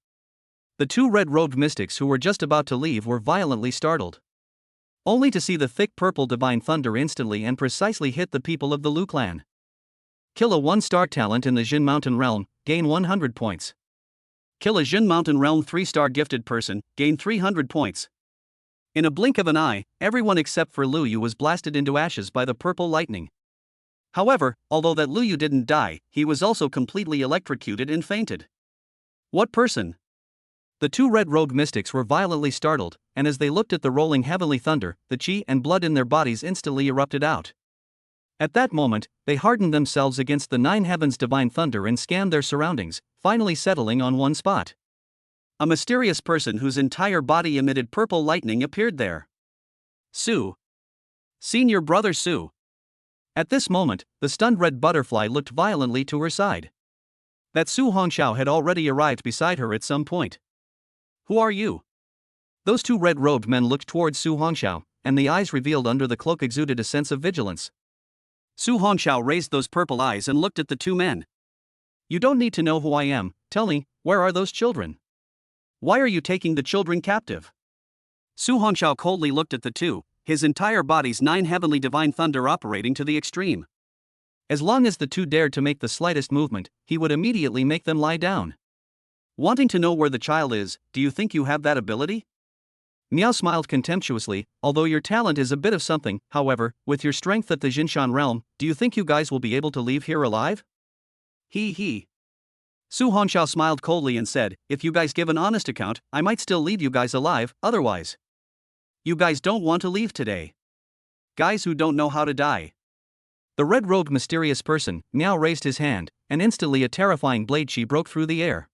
The two red-robed mystics who were just about to leave were violently startled. Only to see the thick purple divine thunder instantly and precisely hit the people of the Lu clan. Kill a 1-star talent in the Jin Mountain Realm, gain 100 points. Kill a Jin Mountain Realm 3-star gifted person, gain 300 points. In a blink of an eye, everyone except for Lu Yu was blasted into ashes by the purple lightning. However, although that Lu Yu didn't die, he was also completely electrocuted and fainted. What person? The two red-robed mystics were violently startled, and as they looked at the rolling heavenly thunder, the chi and blood in their bodies instantly erupted out. At that moment, they hardened themselves against the 9 heavens divine thunder and scanned their surroundings, finally settling on one spot. A mysterious person whose entire body emitted purple lightning appeared there. Su. Senior brother Su. At this moment, the stunned Red Butterfly looked violently to her side. That Su Hongxiao had already arrived beside her at some point. Who are you? Those two red-robed men looked towards Su Hongxiao, and the eyes revealed under the cloak exuded a sense of vigilance. Su Hongxiao raised those purple eyes and looked at the two men. You don't need to know who I am, tell me, where are those children? Why are you taking the children captive? Su Hongxiao coldly looked at the two, his entire body's 9 heavenly divine thunder operating to the extreme. As long as the two dared to make the slightest movement, he would immediately make them lie down. Wanting to know where the child is, do you think you have that ability? Miao smiled contemptuously, although your talent is a bit of something, however, with your strength at the Jinshan realm, do you think you guys will be able to leave here alive? He. Su Hongxiao smiled coldly and said, if you guys give an honest account, I might still leave you guys alive, otherwise. You guys don't want to leave today. Guys who don't know how to die. The red-robed mysterious person, Miao raised his hand, and instantly a terrifying blade chi broke through the air.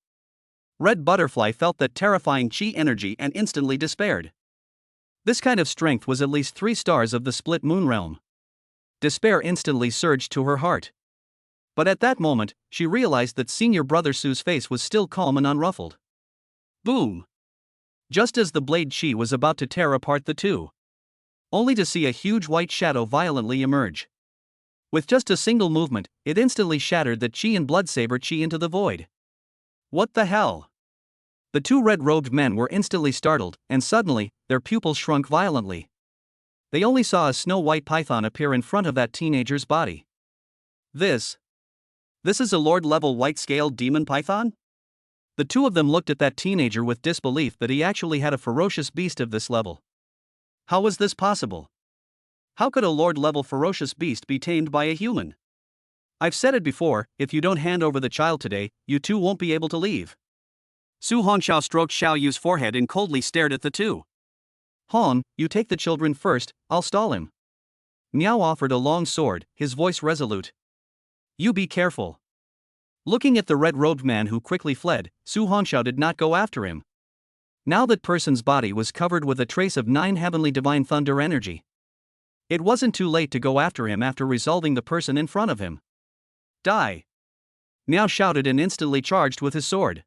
Red Butterfly felt that terrifying chi energy and instantly despaired. This kind of strength was at least 3 stars of the split moon realm. Despair instantly surged to her heart. But at that moment, she realized that senior brother Su's face was still calm and unruffled. Boom! Just as the blade chi was about to tear apart the two. Only to see a huge white shadow violently emerge. With just a single movement, it instantly shattered the chi and blood saber chi into the void. What the hell? The two red-robed men were instantly startled, and suddenly, their pupils shrunk violently. They only saw a snow-white python appear in front of that teenager's body. This is a Lord-level white-scaled demon python? The two of them looked at that teenager with disbelief that he actually had a ferocious beast of this level. How was this possible? How could a Lord-level ferocious beast be tamed by a human? I've said it before, if you don't hand over the child today, you two won't be able to leave. Su Hongxiao stroked Xiao Yu's forehead and coldly stared at the two. Hong, you take the children first, I'll stall him. Miao offered a long sword, his voice resolute. You be careful. Looking at the red-robed man who quickly fled, Su Hongxiao did not go after him. Now that person's body was covered with a trace of 9 heavenly divine thunder energy. It wasn't too late to go after him after resolving the person in front of him. Die! Miao shouted and instantly charged with his sword.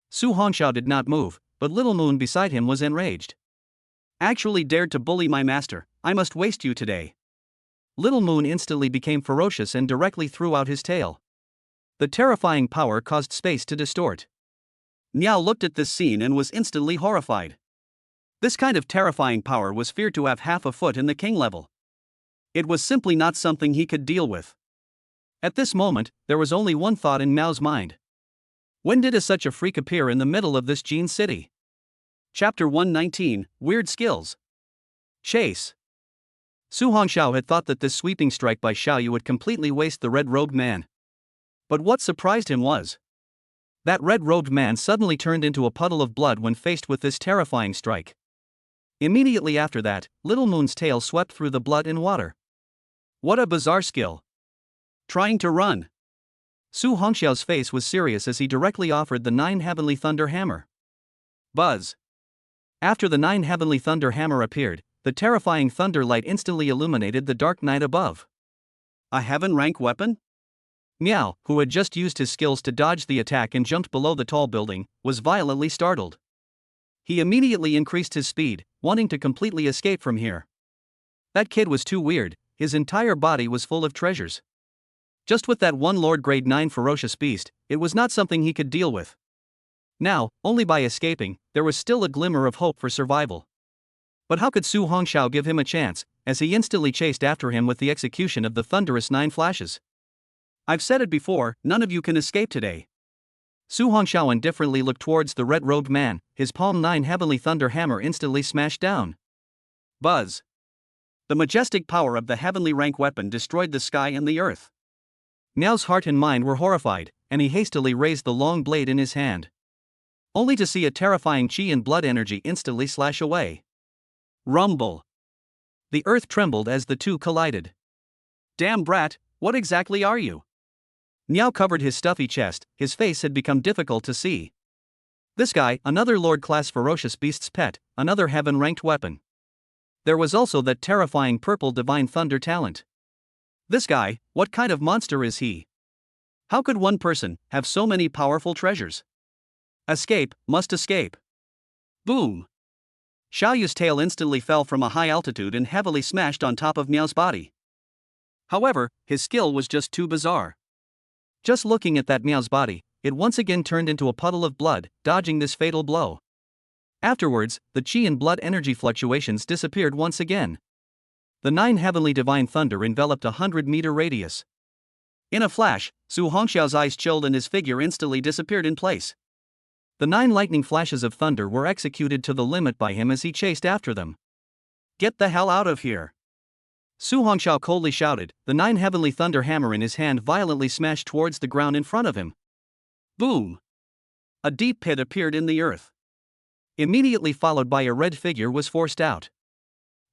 Su Hongxiao did not move, but Little Moon beside him was enraged. Actually dared to bully my master, I must waste you today. Little Moon instantly became ferocious and directly threw out his tail. The terrifying power caused space to distort. Miao looked at this scene and was instantly horrified. This kind of terrifying power was feared to have half a foot in the king level. It was simply not something he could deal with. At this moment, there was only one thought in Miao's mind. When did such a freak appear in the middle of this Jin city? Chapter 119, Weird Skills. Chase. Su Hongxiao had thought that this sweeping strike by Xiaoyu would completely waste the red-robed man. But what surprised him was that red-robed man suddenly turned into a puddle of blood when faced with this terrifying strike. Immediately after that, Little Moon's tail swept through the blood and water. What a bizarre skill. Trying to run. Su Hongxiao's face was serious as he directly offered the 9 Heavenly Thunder Hammer. Buzz. After the 9 Heavenly Thunder Hammer appeared, the terrifying thunder light instantly illuminated the dark night above. A heaven rank weapon? Miao, who had just used his skills to dodge the attack and jumped below the tall building, was violently startled. He immediately increased his speed, wanting to completely escape from here. That kid was too weird, his entire body was full of treasures. Just with that one Lord Grade 9 ferocious beast, it was not something he could deal with. Now, only by escaping, there was still a glimmer of hope for survival. But how could Su Hongxiao give him a chance, as he instantly chased after him with the execution of the thunderous 9 flashes? I've said it before, none of you can escape today. Su Hongxiao indifferently looked towards the red-robed man, his palm 9 Heavenly Thunder Hammer instantly smashed down. Buzz. The majestic power of the heavenly rank weapon destroyed the sky and the earth. Miao's heart and mind were horrified, and he hastily raised the long blade in his hand. Only to see a terrifying chi and blood energy instantly slash away. Rumble. The earth trembled as the two collided. Damn brat, what exactly are you? Miao covered his stuffy chest, his face had become difficult to see. This guy, another Lord-class ferocious beast's pet, another heaven-ranked weapon. There was also that terrifying purple divine thunder talent. This guy, what kind of monster is he? How could one person have so many powerful treasures? Escape, must escape. Boom. Xiaoyu's tail instantly fell from a high altitude and heavily smashed on top of Miao's body. However, his skill was just too bizarre. Just looking at that Miao's body, it once again turned into a puddle of blood, dodging this fatal blow. Afterwards, the chi and blood energy fluctuations disappeared once again. The 9 Heavenly Divine Thunder enveloped a 100-meter radius. In a flash, Su Hongxiao's eyes chilled and his figure instantly disappeared in place. The 9 lightning flashes of thunder were executed to the limit by him as he chased after them. Get the hell out of here! Su Hongxiao coldly shouted, the 9 Heavenly Thunder Hammer in his hand violently smashed towards the ground in front of him. Boom! A deep pit appeared in the earth. Immediately followed by a red figure was forced out.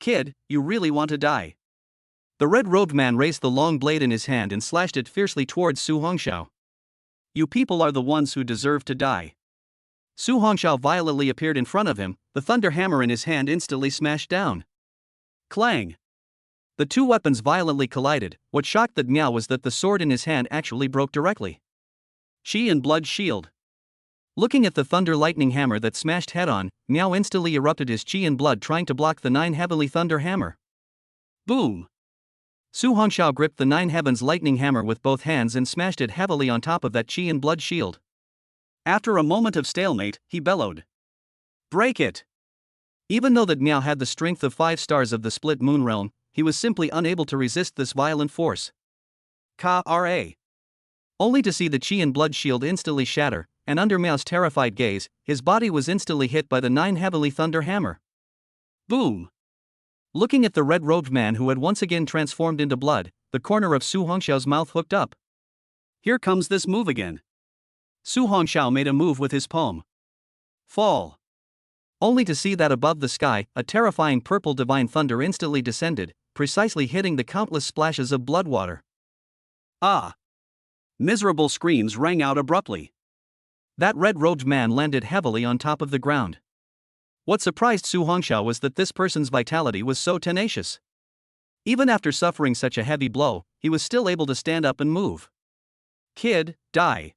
Kid, you really want to die? The red-robed man raised the long blade in his hand and slashed it fiercely towards Su Hongxiao. You people are the ones who deserve to die. Su Hongxiao violently appeared in front of him, the thunder hammer in his hand instantly smashed down. Clang! The two weapons violently collided. What shocked that Miao was that the sword in his hand actually broke directly. Chi and blood shield. Looking at the thunder lightning hammer that smashed head-on, Miao instantly erupted his chi and blood trying to block the 9 Heavenly Thunder Hammer. Boom! Su Hongxiao gripped the 9 Heavens lightning hammer with both hands and smashed it heavily on top of that chi and blood shield. After a moment of stalemate, he bellowed. Break it! Even though that Miao had the strength of 5 stars of the split moon realm, he was simply unable to resist this violent force. Ka-ra. Only to see the chi and blood shield instantly shatter, and under Miao's terrified gaze, his body was instantly hit by the 9 Heavenly Thunder Hammer. Boom! Looking at the red-robed man who had once again transformed into blood, the corner of Su Hongxiao's mouth hooked up. Here comes this move again. Su Hongxiao made a move with his palm. Fall. Only to see that above the sky, a terrifying purple divine thunder instantly descended, precisely hitting the countless splashes of blood water. Ah! Miserable screams rang out abruptly. That red-robed man landed heavily on top of the ground. What surprised Su Hongxiao was that this person's vitality was so tenacious. Even after suffering such a heavy blow, he was still able to stand up and move. Kid, die!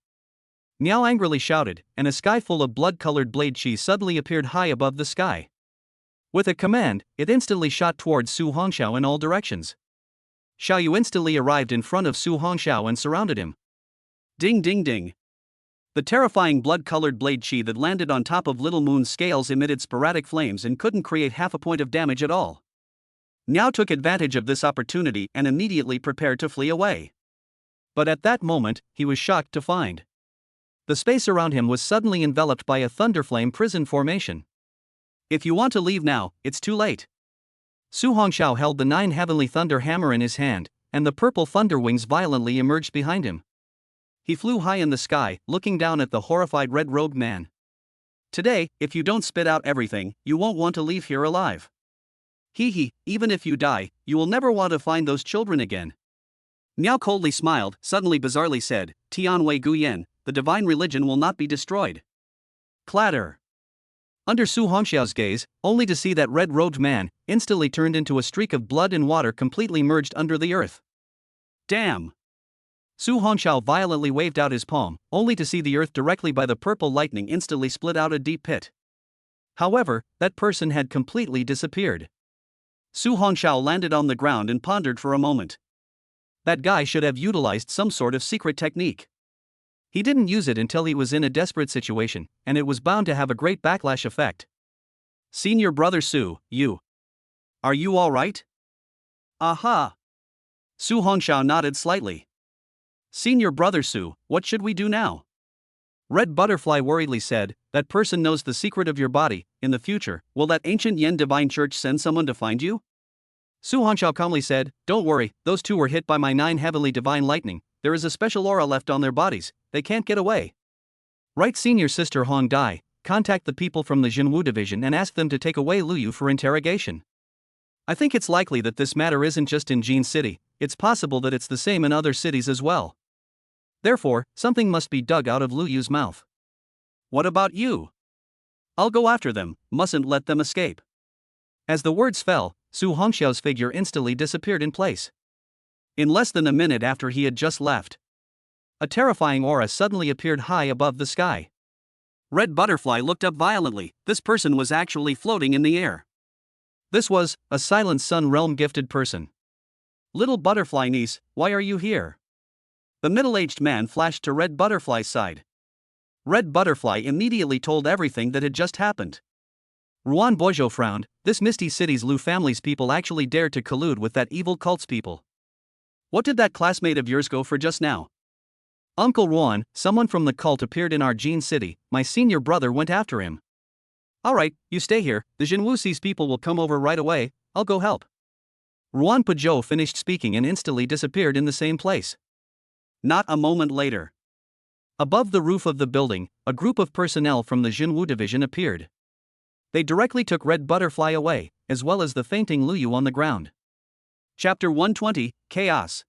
Miao angrily shouted, and a sky full of blood-colored blade chi suddenly appeared high above the sky. With a command, it instantly shot towards Su Hongxiao in all directions. Xiaoyu instantly arrived in front of Su Hongxiao and surrounded him. Ding ding ding. The terrifying blood-colored blade chi that landed on top of Little Moon's scales emitted sporadic flames and couldn't create half a point of damage at all. Niao took advantage of this opportunity and immediately prepared to flee away. But at that moment, he was shocked to find the space around him was suddenly enveloped by a thunderflame prison formation. If you want to leave now, it's too late. Su Hongxiao held the 9 heavenly thunder hammer in his hand, and the purple thunder wings violently emerged behind him. He flew high in the sky, looking down at the horrified red-robed man. Today, if you don't spit out everything, you won't want to leave here alive. Hee, even if you die, you will never want to find those children again. Niao coldly smiled, suddenly bizarrely said, Tianwei Guyan, the divine religion will not be destroyed. Clatter. Under Su Hongxiao's gaze, only to see that red-robed man, instantly turned into a streak of blood and water completely merged under the earth. Damn! Su Hongxiao violently waved out his palm, only to see the earth directly by the purple lightning instantly split out a deep pit. However, that person had completely disappeared. Su Hongxiao landed on the ground and pondered for a moment. That guy should have utilized some sort of secret technique. He didn't use it until he was in a desperate situation, and it was bound to have a great backlash effect. Senior brother Su, you. Are you all right? Aha! Su Hongxiao nodded slightly. Senior brother Su, what should we do now? Red Butterfly worriedly said, that person knows the secret of your body. In the future, will that ancient Yen Divine Church send someone to find you? Su Hongxiao calmly said, don't worry, those two were hit by my 9 heavenly divine lightning. There is a special aura left on their bodies, they can't get away. Right, senior sister Hong Dai, contact the people from the Jinwu division and ask them to take away Lu Yu for interrogation. I think it's likely that this matter isn't just in Jin City, it's possible that it's the same in other cities as well. Therefore, something must be dug out of Lu Yu's mouth. What about you? I'll go after them, mustn't let them escape. As the words fell, Su Hongxiao's figure instantly disappeared in place. In less than a minute after he had just left, a terrifying aura suddenly appeared high above the sky. Red Butterfly looked up violently. This person was actually floating in the air. This was a Silent Sun realm gifted person. Little Butterfly niece, why are you here? The middle-aged man flashed to Red Butterfly's side. Red Butterfly immediately told everything that had just happened. Ruan Boizhou frowned. This Misty City's Lu family's people actually dared to collude with that evil cult's people. What did that classmate of yours go for just now? Uncle Ruan, someone from the cult appeared in our Jin City, my senior brother went after him. Alright, you stay here, the Jinwuxi's people will come over right away, I'll go help. Ruan Pazhou finished speaking and instantly disappeared in the same place. Not a moment later. Above the roof of the building, a group of personnel from the Jinwu division appeared. They directly took Red Butterfly away, as well as the fainting Lu Yu on the ground. Chapter 120, Chaos.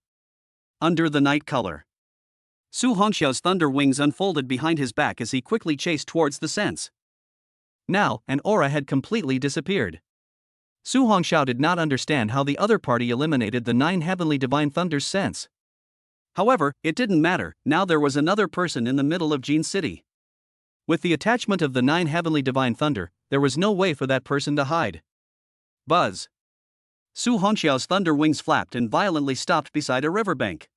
Under the night color. Su Hongxiao's thunder wings unfolded behind his back as he quickly chased towards the sense. Now, an aura had completely disappeared. Su Hongxiao did not understand how the other party eliminated the 9 heavenly divine thunder's sense. However, it didn't matter, now there was another person in the middle of Jin City. With the attachment of the 9 heavenly divine thunder, there was no way for that person to hide. Buzz. Su Hongxiao's thunder wings flapped and violently stopped beside a riverbank.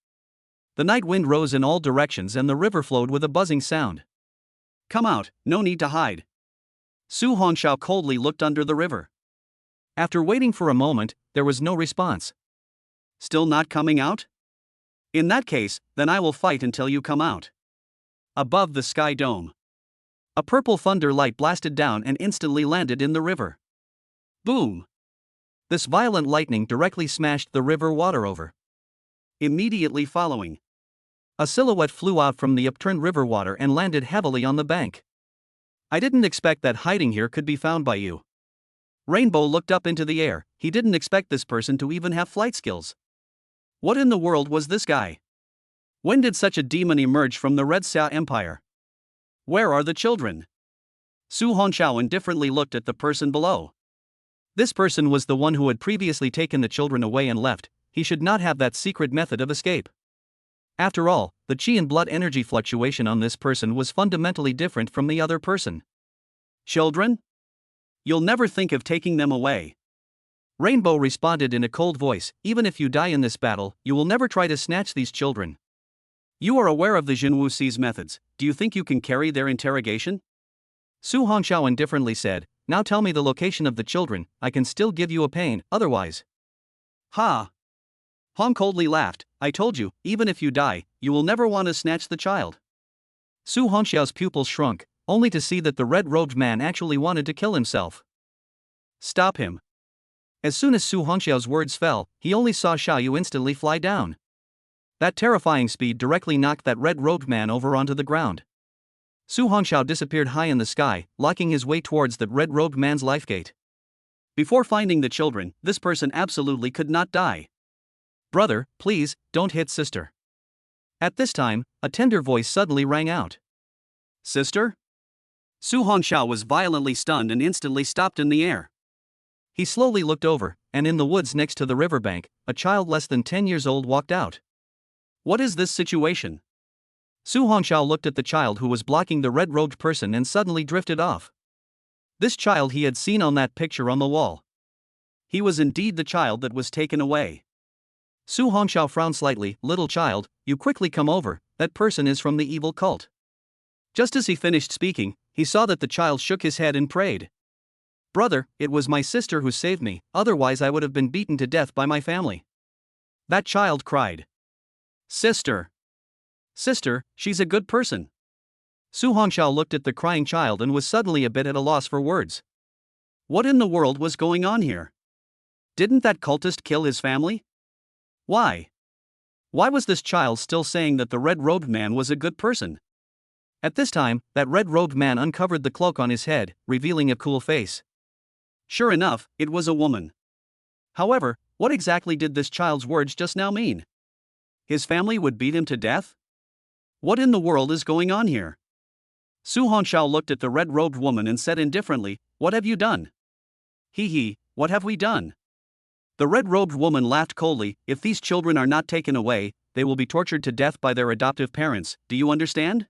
The night wind rose in all directions and the river flowed with a buzzing sound. Come out, no need to hide. Su Hongxiao coldly looked under the river. After waiting for a moment, there was no response. Still not coming out? In that case, then I will fight until you come out. Above the sky dome, a purple thunder light blasted down and instantly landed in the river. Boom! This violent lightning directly smashed the river water over. Immediately following, a silhouette flew out from the upturned river water and landed heavily on the bank. I didn't expect that hiding here could be found by you. Rainbow looked up into the air, he didn't expect this person to even have flight skills. What in the world was this guy? When did such a demon emerge from the Red Xia Empire? Where are the children? Su Hongxiao indifferently looked at the person below. This person was the one who had previously taken the children away and left, he should not have that secret method of escape. After all, the chi and blood energy fluctuation on this person was fundamentally different from the other person. Children? You'll never think of taking them away. Rainbow responded in a cold voice, even if you die in this battle, you will never try to snatch these children. You are aware of the Jinwuxi's methods, do you think you can carry their interrogation? Su Hongxiao indifferently said, now tell me the location of the children, I can still give you a pain, otherwise. Ha! Han coldly laughed. I told you, even if you die, you will never want to snatch the child. Su Hongxiao's pupils shrunk, only to see that the red-robed man actually wanted to kill himself. Stop him. As soon as Su Hongxiao's words fell, he only saw Xiaoyu instantly fly down. That terrifying speed directly knocked that red-robed man over onto the ground. Su Hongxiao disappeared high in the sky, locking his way towards the red-robed man's life gate. Before finding the children, this person absolutely could not die. Brother, please, don't hit sister. At this time, a tender voice suddenly rang out. Sister? Su Hongxiao was violently stunned and instantly stopped in the air. He slowly looked over, and in the woods next to the riverbank, a child less than 10 years old walked out. What is this situation? Su Hongxiao looked at the child who was blocking the red-robed person and suddenly drifted off. This child he had seen on that picture on the wall. He was indeed the child that was taken away. Su Hongxiao frowned slightly. Little child, you quickly come over, that person is from the evil cult. Just as he finished speaking, he saw that the child shook his head and prayed. Brother, it was my sister who saved me, otherwise I would have been beaten to death by my family. That child cried. Sister. Sister, she's a good person. Su Hongxiao looked at the crying child and was suddenly a bit at a loss for words. What in the world was going on here? Didn't that cultist kill his family? Why? Why was this child still saying that the red-robed man was a good person? At this time, that red-robed man uncovered the cloak on his head, revealing a cool face. Sure enough, it was a woman. However, what exactly did this child's words just now mean? His family would beat him to death? What in the world is going on here? Su Hongxiao looked at the red-robed woman and said indifferently, What have you done? He, what have we done? The red-robed woman laughed coldly. If these children are not taken away, they will be tortured to death by their adoptive parents, do you understand?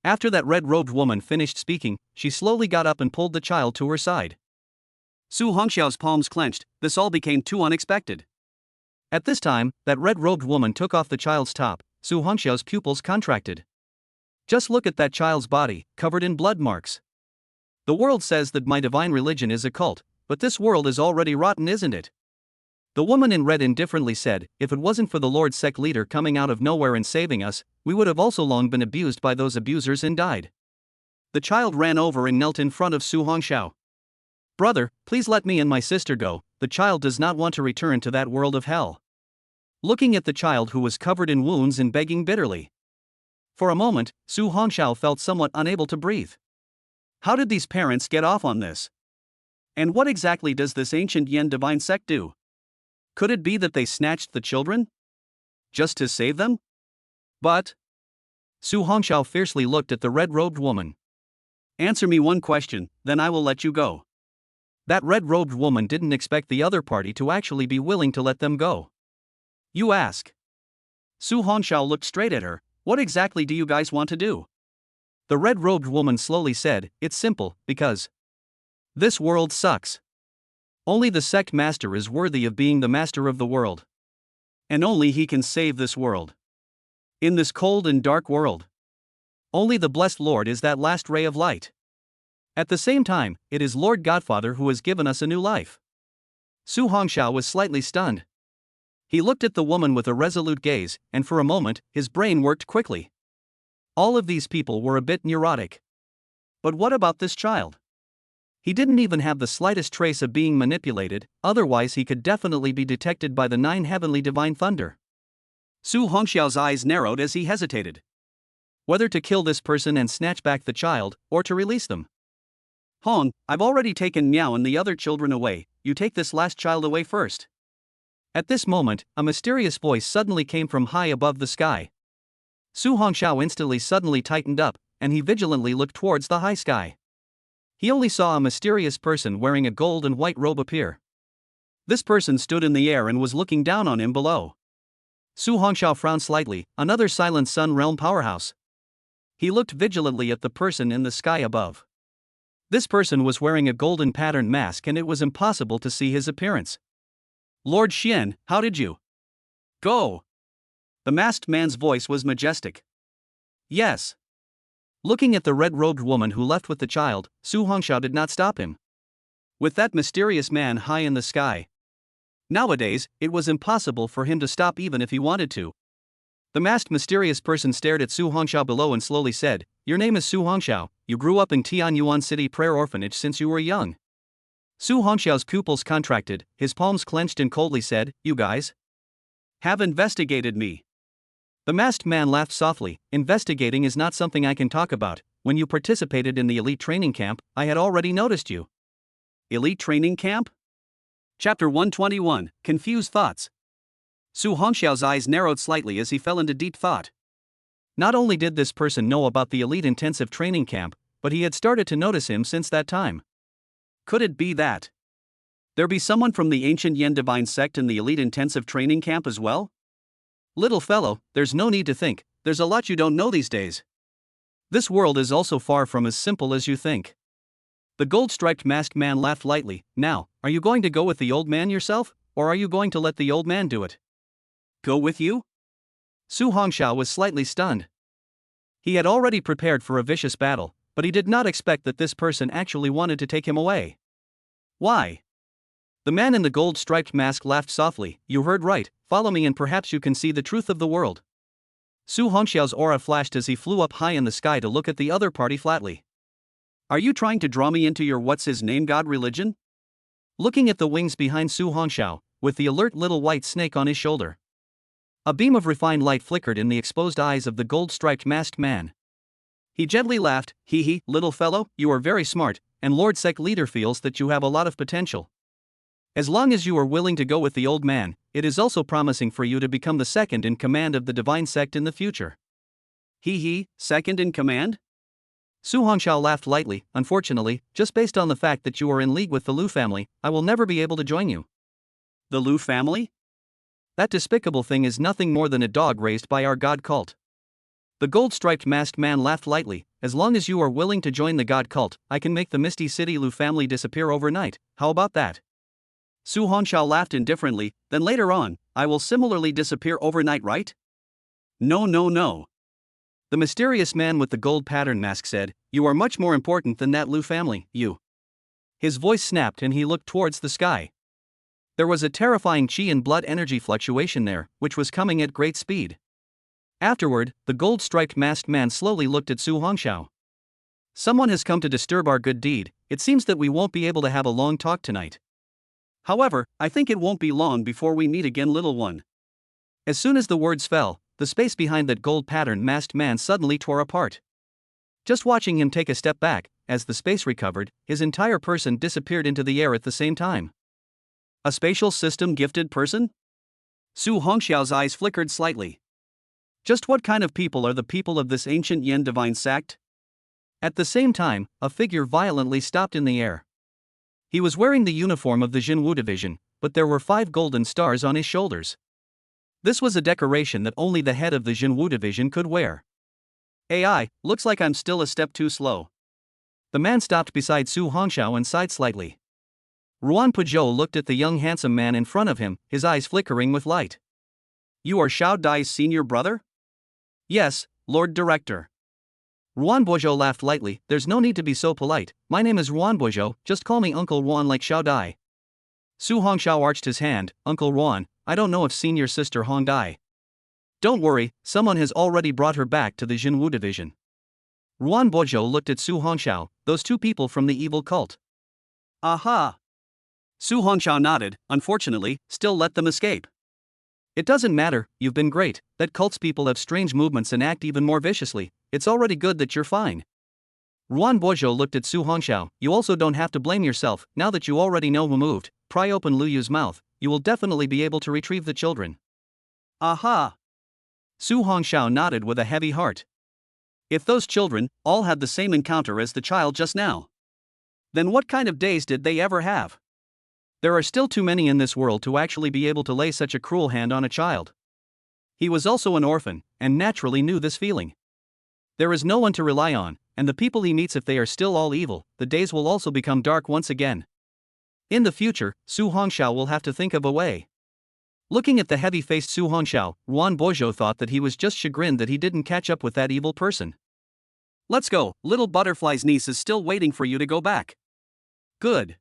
After that red-robed woman finished speaking, she slowly got up and pulled the child to her side. Su Hongxiao's palms clenched. This all became too unexpected. At this time, that red-robed woman took off the child's top. Su Hongxiao's pupils contracted. Just look at that child's body, covered in blood marks. The world says that my divine religion is a cult, but this world is already rotten, isn't it? The woman in red indifferently said, if it wasn't for the Lord sect leader coming out of nowhere and saving us, we would have also long been abused by those abusers and died. The child ran over and knelt in front of Su Hongxiao. Brother, please let me and my sister go, the child does not want to return to that world of hell. Looking at the child who was covered in wounds and begging bitterly. For a moment, Su Hongxiao felt somewhat unable to breathe. How did these parents get off on this? And what exactly does this ancient Yen divine sect do? Could it be that they snatched the children? Just to save them? But Su Hongxiao fiercely looked at the red-robed woman. Answer me one question, then I will let you go. That red-robed woman didn't expect the other party to actually be willing to let them go. You ask. Su Hongxiao looked straight at her. What exactly do you guys want to do? The red-robed woman slowly said, it's simple, because this world sucks. Only the sect master is worthy of being the master of the world. And only he can save this world. In this cold and dark world, only the blessed Lord is that last ray of light. At the same time, it is Lord Godfather who has given us a new life. Su Hongxiao was slightly stunned. He looked at the woman with a resolute gaze, and for a moment, his brain worked quickly. All of these people were a bit neurotic. But what about this child? He didn't even have the slightest trace of being manipulated, otherwise he could definitely be detected by the 9 heavenly divine thunder. Su Hongxiao's eyes narrowed as he hesitated. Whether to kill this person and snatch back the child, or to release them. Hong, I've already taken Miao and the other children away, you take this last child away first. At this moment, a mysterious voice suddenly came from high above the sky. Su Hongxiao instantly suddenly tightened up, and he vigilantly looked towards the high sky. He only saw a mysterious person wearing a gold and white robe appear. This person stood in the air and was looking down on him below. Su Hongxiao frowned slightly. Another Silent Sun realm powerhouse. He looked vigilantly at the person in the sky above. This person was wearing a golden patterned mask and it was impossible to see his appearance. Lord Xian, how did you go? The masked man's voice was majestic. Yes. Looking at the red-robed woman who left with the child, Su Hongxiao did not stop him. With that mysterious man high in the sky. Nowadays, it was impossible for him to stop even if he wanted to. The masked mysterious person stared at Su Hongxiao below and slowly said, "Your name is Su Hongxiao, you grew up in Tian Yuan City Prayer Orphanage since you were young." Su Hongxiao's pupils contracted, his palms clenched and coldly said, "You guys have investigated me." The masked man laughed softly, "Investigating is not something I can talk about. When you participated in the elite training camp, I had already noticed you." Elite training camp? Chapter 121, Confused Thoughts. Su Hongxiao's eyes narrowed slightly as he fell into deep thought. Not only did this person know about the elite intensive training camp, but he had started to notice him since that time. Could it be that there be someone from the ancient Yen divine sect in the elite intensive training camp as well? Little fellow, there's no need to think, there's a lot you don't know these days. This world is also far from as simple as you think. The gold-striped masked man laughed lightly. "Now, are you going to go with the old man yourself, or are you going to let the old man do it?" "Go with you?" Su Hongxiao was slightly stunned. He had already prepared for a vicious battle, but he did not expect that this person actually wanted to take him away. "Why?" The man in the gold-striped mask laughed softly. "You heard right, follow me and perhaps you can see the truth of the world." Su Hongxiao's aura flashed as he flew up high in the sky to look at the other party flatly. "Are you trying to draw me into your what's-his-name god religion?" Looking at the wings behind Su Hongxiao, with the alert little white snake on his shoulder. A beam of refined light flickered in the exposed eyes of the gold-striped masked man. He gently laughed, "Hee hee, little fellow, you are very smart, and Lord Sect Leader feels that you have a lot of potential. As long as you are willing to go with the old man, it is also promising for you to become the second in command of the divine sect in the future." "Hee hee, second in command?" Su Hongxiao laughed lightly. "Unfortunately, just based on the fact that you are in league with the Lu family, I will never be able to join you." "The Lu family? That despicable thing is nothing more than a dog raised by our god cult." The gold-striped masked man laughed lightly. "As long as you are willing to join the god cult, I can make the Misty City Lu family disappear overnight. How about that?" Su Hongxiao laughed indifferently. "Then later on, I will similarly disappear overnight, right?" "No, no, no." The mysterious man with the gold pattern mask said, "You are much more important than that Lu family, you." His voice snapped and he looked towards the sky. There was a terrifying chi and blood energy fluctuation there, which was coming at great speed. Afterward, the gold-striped masked man slowly looked at Su Hongxiao. "Someone has come to disturb our good deed. It seems that we won't be able to have a long talk tonight. However, I think it won't be long before we meet again, little one." As soon as the words fell, the space behind that gold pattern masked man suddenly tore apart. Just watching him take a step back, as the space recovered, his entire person disappeared into the air at the same time. A spatial system gifted person? Su Hongxiao's eyes flickered slightly. Just what kind of people are the people of this ancient Yen divine sect? At the same time, a figure violently stopped in the air. He was wearing the uniform of the Jinwu division, but there were 5 golden stars on his shoulders. This was a decoration that only the head of the Jinwu division could wear. "AI, looks like I'm still a step too slow." The man stopped beside Su Hongxiao and sighed slightly. Yuan looked at the young handsome man in front of him, his eyes flickering with light. "You are Xiao Dai's senior brother?" "Yes, Lord Director." Yuan laughed lightly. "There's no need to be so polite. My name is Yuan, just call me Uncle Yuan like Xiao Dai." Su Hongxiao arched his hand. "Uncle Yuan, I don't know if senior sister Hong Dai." "Don't worry, someone has already brought her back to the Jinwu division." Yuan looked at Su Hongxiao. "Those 2 people from the evil cult." "Aha!" Su Hongxiao nodded. "Unfortunately, still let them escape." "It doesn't matter, you've been great. That cult's people have strange movements and act even more viciously. It's already good that you're fine." Yuan looked at Su Hongxiao. "You also don't have to blame yourself. Now that you already know who moved, pry open Lu Yu's mouth, you will definitely be able to retrieve the children." "Aha!" Su Hongxiao nodded with a heavy heart. If those children all had the same encounter as the child just now, then what kind of days did they ever have? There are still too many in this world to actually be able to lay such a cruel hand on a child. He was also an orphan, and naturally knew this feeling. There is no one to rely on, and the people he meets, if they are still all evil, the days will also become dark once again. In the future, Su Hongxiao will have to think of a way. Looking at the heavy-faced Su Hongxiao, Yuan thought that he was just chagrined that he didn't catch up with that evil person. "Let's go, little butterfly's niece is still waiting for you to go back." "Good."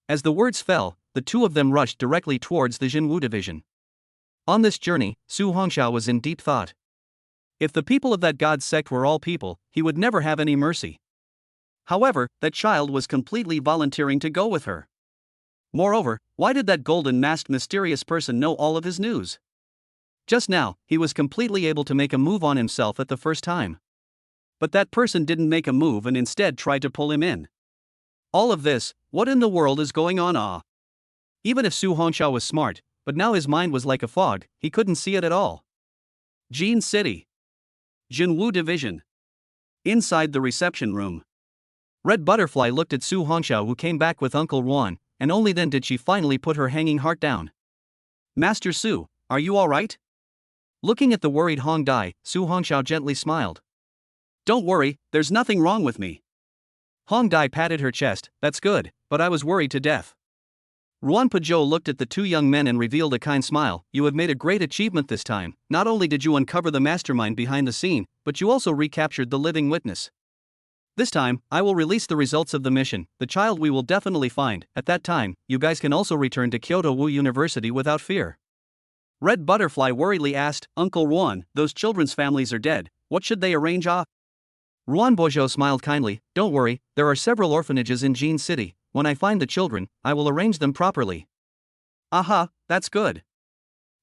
As the words fell, the two of them rushed directly towards the Jinwu division. On this journey, Su Hongxiao was in deep thought. If the people of that god's sect were all people, he would never have any mercy. However, that child was completely volunteering to go with her. Moreover, why did that golden-masked mysterious person know all of his news? Just now, he was completely able to make a move on himself at the first time. But that person didn't make a move and instead tried to pull him in. All of this, what in the world is going on? Even if Su Hongxiao was smart, but now his mind was like a fog, he couldn't see it at all. Jin City. Jinwu Division. Inside the reception room. Red Butterfly looked at Su Hongxiao, who came back with Uncle Yuan, and only then did she finally put her hanging heart down. Master Su, are you alright? Looking at the worried Hong Dai, Su Hongxiao gently smiled. Don't worry, there's nothing wrong with me. Hong Dai patted her chest. That's good, but I was worried to death. Ruan Pazhou looked at the two young men and revealed a kind smile. You have made a great achievement this time. Not only did you uncover the mastermind behind the scene, but you also recaptured the living witness. This time, I will release the results of the mission. The child we will definitely find. At that time, you guys can also return to Kyoto Wu University without fear. Red Butterfly worriedly asked, Uncle Ruan, those children's families are dead. What should they arrange? Ruan Pazhou smiled kindly. Don't worry, there are several orphanages in Jin City. When I find the children, I will arrange them properly. Aha, that's good.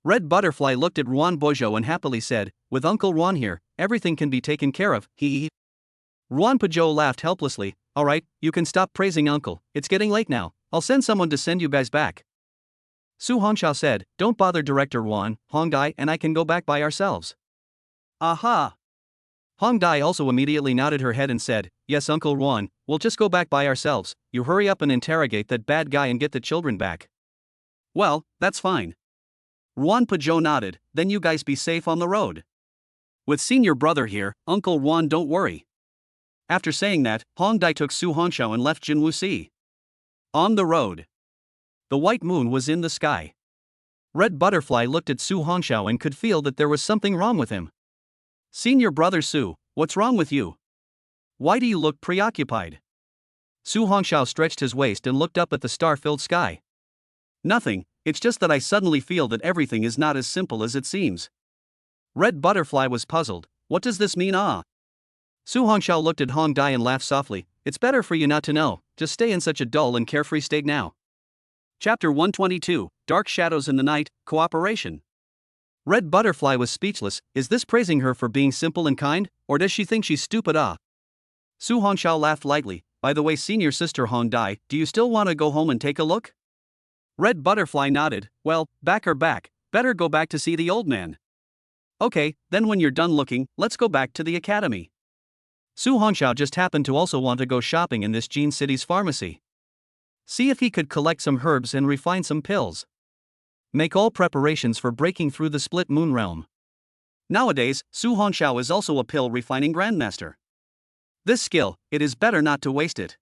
Red Butterfly looked at Ruan Pazhou and happily said, with Uncle Ruan here, everything can be taken care of. He. Ruan Pazhou laughed helplessly. Alright, you can stop praising Uncle. It's getting late now. I'll send someone to send you guys back. Su Hongxiao said, don't bother Director Ruan, Hong Dai and I can go back by ourselves. Aha! Hong Dai also immediately nodded her head and said, yes Uncle Ruan, we'll just go back by ourselves. You hurry up and interrogate that bad guy and get the children back. Well, that's fine. Ruan Pazhou nodded, then you guys be safe on the road. With senior brother here, Uncle Ruan don't worry. After saying that, Hong Dai took Su Hongxiao and left Jinwu City. On the road. The white moon was in the sky. Red Butterfly looked at Su Hongxiao and could feel that there was something wrong with him. Senior brother Su, what's wrong with you? Why do you look preoccupied? Su Hongxiao stretched his waist and looked up at the star-filled sky. Nothing, it's just that I suddenly feel that everything is not as simple as it seems. Red Butterfly was puzzled. What does this mean? Su Hongxiao looked at Hong Dai and laughed softly. It's better for you not to know, just stay in such a dull and carefree state now. Chapter 122, Dark Shadows in the Night, Cooperation. Red Butterfly was speechless. Is this praising her for being simple and kind, or does she think she's stupid? Su Hongxiao laughed lightly. By the way, senior sister Hong Dai, do you still want to go home and take a look? Red Butterfly nodded. Well, back or back, better go back to see the old man. Okay, then when you're done looking, let's go back to the academy. Su Hongxiao just happened to also want to go shopping in this Jin City's pharmacy. See if he could collect some herbs and refine some pills. Make all preparations for breaking through the split moon realm. Nowadays, Su Hongxiao is also a pill refining grandmaster. This skill, it is better not to waste it.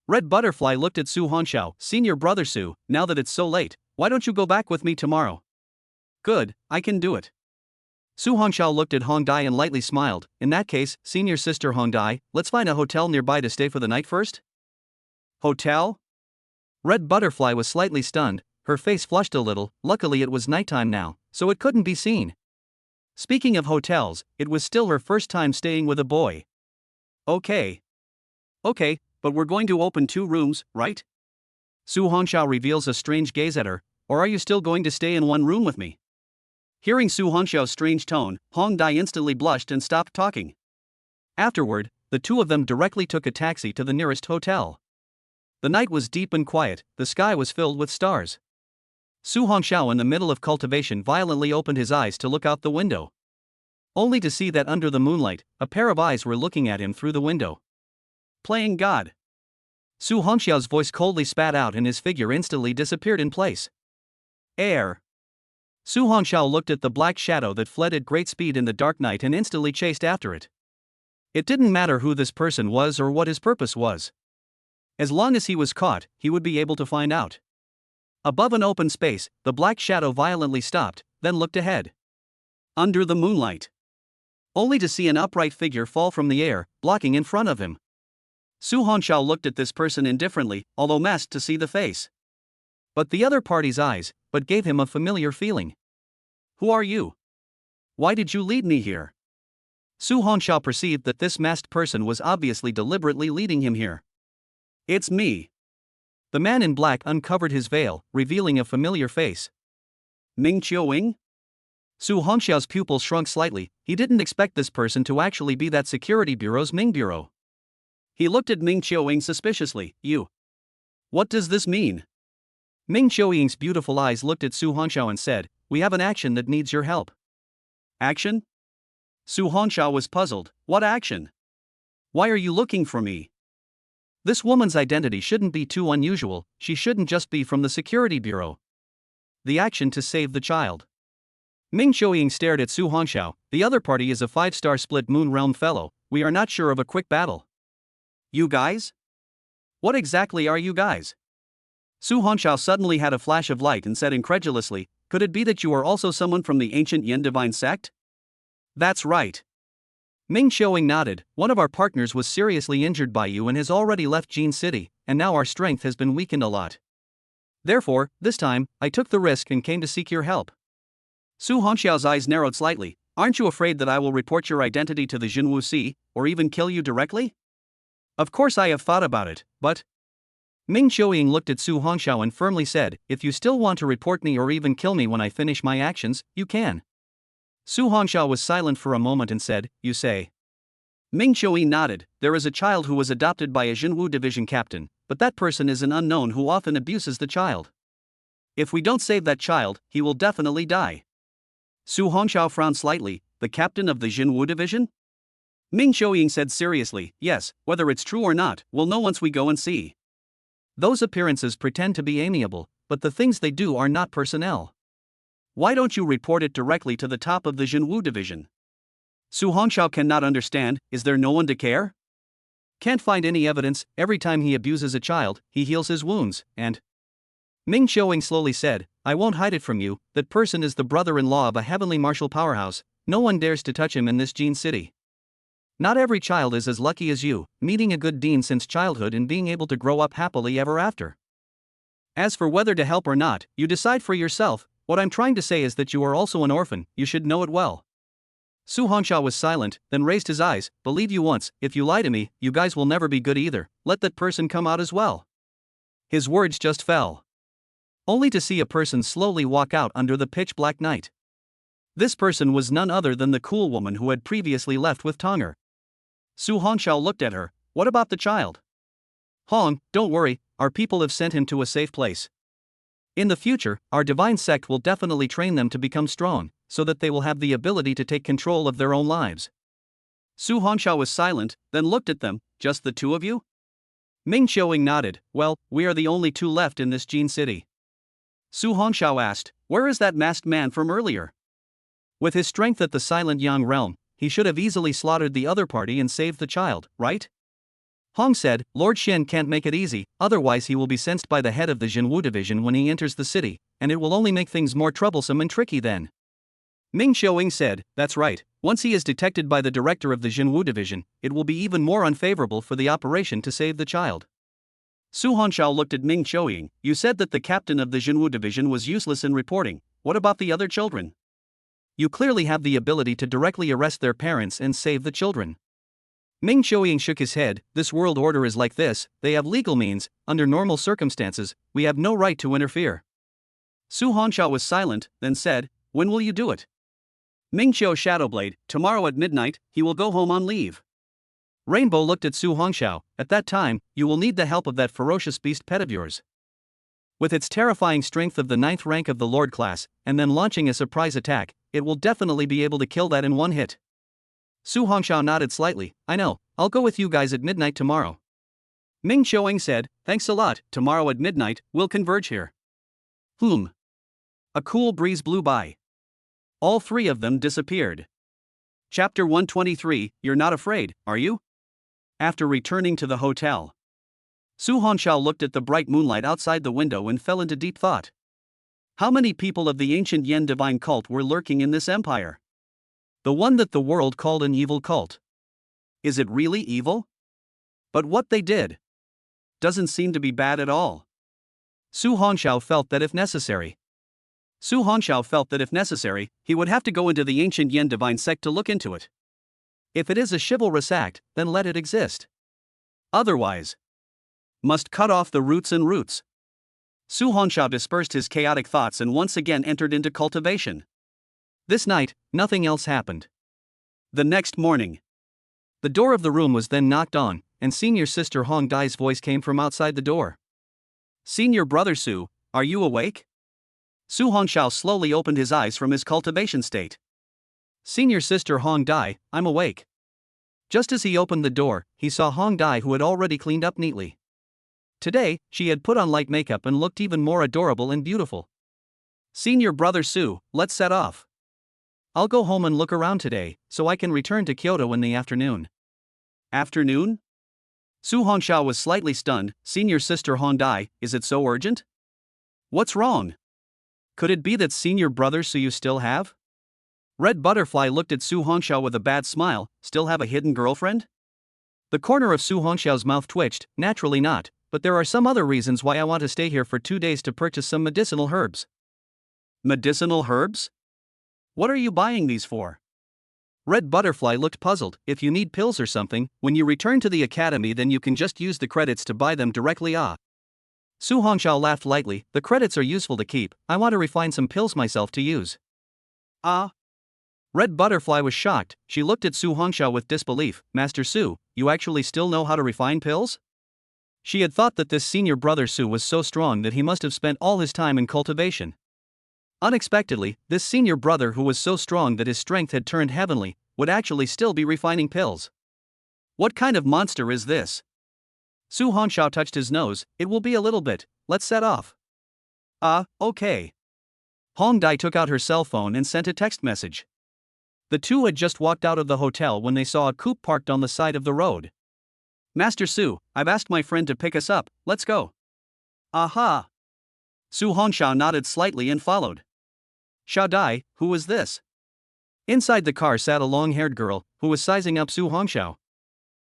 Red Butterfly looked at Su Hongxiao. Senior brother Su, now that it's so late, why don't you go back with me tomorrow? Good, I can do it. Su Hongxiao looked at Hong Dai and lightly smiled. In that case, senior sister Hong Dai, let's find a hotel nearby to stay for the night first. Hotel? Red Butterfly was slightly stunned, her face flushed a little. Luckily it was nighttime now, so it couldn't be seen. Speaking of hotels, it was still her first time staying with a boy. Okay, but we're going to open 2 rooms, right? Su Hongxiao reveals a strange gaze at her. Or are you still going to stay in 1 room with me? Hearing Su Hongxiao's strange tone, Hong Dai instantly blushed and stopped talking. Afterward, the two of them directly took a taxi to the nearest hotel. The night was deep and quiet, the sky was filled with stars. Su Hongxiao, in the middle of cultivation, violently opened his eyes to look out the window. Only to see that under the moonlight, a pair of eyes were looking at him through the window. Playing God. Su Hongxiao's voice coldly spat out and his figure instantly disappeared in place. Air. Su Hongxiao looked at the black shadow that fled at great speed in the dark night and instantly chased after it. It didn't matter who this person was or what his purpose was. As long as he was caught, he would be able to find out. Above an open space, the black shadow violently stopped, then looked ahead. Under the moonlight. Only to see an upright figure fall from the air, blocking in front of him. Su Hongxiao looked at this person indifferently, although masked to see the face. But the other party's eyes, but gave him a familiar feeling. Who are you? Why did you lead me here? Su Hongxiao perceived that this masked person was obviously deliberately leading him here. It's me. The man in black uncovered his veil, revealing a familiar face. Ming Qiuwing? Su Hongxiao's pupils shrunk slightly. He didn't expect this person to actually be that security bureau's Ming Bureau. He looked at Ming Qiuwing suspiciously. You. What does this mean? Ming Qiuwing's beautiful eyes looked at Su Hongxiao and said, "We have an action that needs your help." Action? Su Hongxiao was puzzled. What action? Why are you looking for me? This woman's identity shouldn't be too unusual, she shouldn't just be from the security bureau. The action to save the child. Ming Qiuwing stared at Su Hongxiao. The other party is a 5-star split moon realm fellow. We are not sure of a quick battle. You guys? What exactly are you guys? Su Hongxiao suddenly had a flash of light and said incredulously, could it be that you are also someone from the ancient Yin divine sect? That's right. Ming Qiuwing nodded. One of our partners was seriously injured by you and has already left Jin City, and now our strength has been weakened a lot. Therefore, this time, I took the risk and came to seek your help. Su Hongxiao's eyes narrowed slightly. Aren't you afraid that I will report your identity to the Jinwu Si, or even kill you directly? Of course I have thought about it, but... Ming Qiuwing looked at Su Hongxiao and firmly said, if you still want to report me or even kill me when I finish my actions, you can. Su Hongxiao was silent for a moment and said, you say. Ming Qiuwing nodded. There is a child who was adopted by a Jinwu division captain, but that person is an unknown who often abuses the child. If we don't save that child, he will definitely die. Su Hongxiao frowned slightly. The captain of the Jinwu division? Ming Qiuwing said seriously, yes, whether it's true or not, we'll know once we go and see. Those appearances pretend to be amiable, but the things they do are not personnel. Why don't you report it directly to the top of the Jinwu division? Su Hongxiao cannot understand. Is there no one to care? Can't find any evidence. Every time he abuses a child, he heals his wounds, and... Ming Qiuwing slowly said, I won't hide it from you, that person is the brother-in-law of a heavenly martial powerhouse. No one dares to touch him in this Jin City. Not every child is as lucky as you, meeting a good dean since childhood and being able to grow up happily ever after. As for whether to help or not, you decide for yourself. What I'm trying to say is that you are also an orphan, you should know it well. Su Hongxiao was silent, then raised his eyes. Believe you once, if you lie to me, you guys will never be good either. Let that person come out as well. His words just fell. Only to see a person slowly walk out under the pitch-black night. This person was none other than the cool woman who had previously left with Tonger. Su Hongxiao looked at her. What about the child? Hong, don't worry, our people have sent him to a safe place. In the future, our divine sect will definitely train them to become strong, so that they will have the ability to take control of their own lives. Su Hongxiao was silent, then looked at them. Just the two of you? Ming Qiuwing nodded. Well, we are the only two left in this Jin City. Su Hongxiao asked, where is that masked man from earlier? With his strength at the Silent Yang realm, he should have easily slaughtered the other party and saved the child, right? Hong said, Lord Shen can't make it easy, otherwise he will be sensed by the head of the Jinwu division when he enters the city, and it will only make things more troublesome and tricky then. Ming Qiuwing said, that's right, once he is detected by the director of the Jinwu division, it will be even more unfavorable for the operation to save the child. Su Hongxiao looked at Ming Qiuwing. You said that the captain of the Jinwu division was useless in reporting. What about the other children? You clearly have the ability to directly arrest their parents and save the children. Ming Qiuwing shook his head. This world order is like this, they have legal means, under normal circumstances, we have no right to interfere. Su Hongxiao was silent, then said, when will you do it? Ming Qiu Shadowblade, tomorrow at midnight, he will go home on leave. Rainbow looked at Su Hongxiao. At that time, you will need the help of that ferocious beast pet of yours. With its terrifying strength of the 9th rank of the Lord class, and then launching a surprise attack, it will definitely be able to kill that in one hit. Su Hongxiao nodded slightly. I know, I'll go with you guys at midnight tomorrow. Ming Qiuwing said, thanks a lot, tomorrow at midnight, we'll converge here. A cool breeze blew by. All three of them disappeared. Chapter 123, You're not afraid, are you? After returning to the hotel, Su Hongxiao looked at the bright moonlight outside the window and fell into deep thought. How many people of the ancient Yen divine cult were lurking in this empire? The one that the world called an evil cult. Is it really evil? But what they did doesn't seem to be bad at all. Su Hongxiao felt that if necessary, he would have to go into the ancient Yen divine sect to look into it. If it is a chivalrous act, then let it exist. Otherwise, must cut off the roots and roots. Su Hongxiao dispersed his chaotic thoughts and once again entered into cultivation. This night, nothing else happened. The next morning, the door of the room was then knocked on, and senior sister Hong Dai's voice came from outside the door. "Senior brother Su, are you awake?" Su Hongxiao slowly opened his eyes from his cultivation state. "Senior sister Hong Dai, I'm awake." Just as he opened the door, he saw Hong Dai, who had already cleaned up neatly. Today, she had put on light makeup and looked even more adorable and beautiful. "Senior brother Su, let's set off. I'll go home and look around today, so I can return to Kyoto in the afternoon." "Afternoon?" Su Hongxiao was slightly stunned. "Senior sister Hong Dai, is it so urgent? What's wrong? Could it be that senior brother Su you still have?" Red Butterfly looked at Su Hongxiao with a bad smile. "Still have a hidden girlfriend?" The corner of Su Hongxiao's mouth twitched. "Naturally not, but there are some other reasons why I want to stay here for 2 days to purchase some medicinal herbs." "Medicinal herbs? What are you buying these for?" Red Butterfly looked puzzled. "If you need pills or something, when you return to the academy, then you can just use the credits to buy them directly." Su Hongxiao laughed lightly. "The credits are useful to keep. I want to refine some pills myself to use." Red Butterfly was shocked. She looked at Su Hongxiao with disbelief. "Master Su, you actually still know how to refine pills?" She had thought that this senior brother Su was so strong that he must have spent all his time in cultivation. Unexpectedly, this senior brother, who was so strong that his strength had turned heavenly, would actually still be refining pills. What kind of monster is this? Su Hongxiao touched his nose. "It will be a little bit. Let's set off." Okay. Hong Dai took out her cell phone and sent a text message. The two had just walked out of the hotel when they saw a coupe parked on the side of the road. "Master Su, I've asked my friend to pick us up. Let's go." "Aha." Su Hongxiao nodded slightly and followed. "Xiao Dai, who was this?" Inside the car sat a long-haired girl, who was sizing up Su Hongxiao.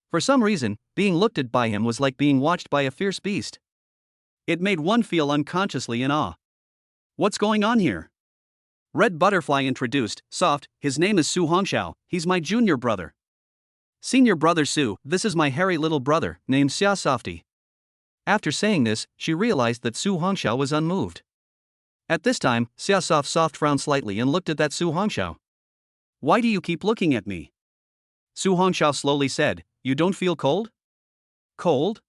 For some reason, being looked at by him was like being watched by a fierce beast. It made one feel unconsciously in awe. "What's going on here?" Red Butterfly introduced. "Soft, his name is Su Hongxiao, he's my junior brother." "Senior brother Su, this is my hairy little brother, named Xia Softy." After saying this, she realized that Su Hongxiao was unmoved. At this time, Xia Soft frowned slightly and looked at that Su Hongxiao. "Why do you keep looking at me?" Su Hongxiao slowly said. "You don't feel cold?" "Cold?"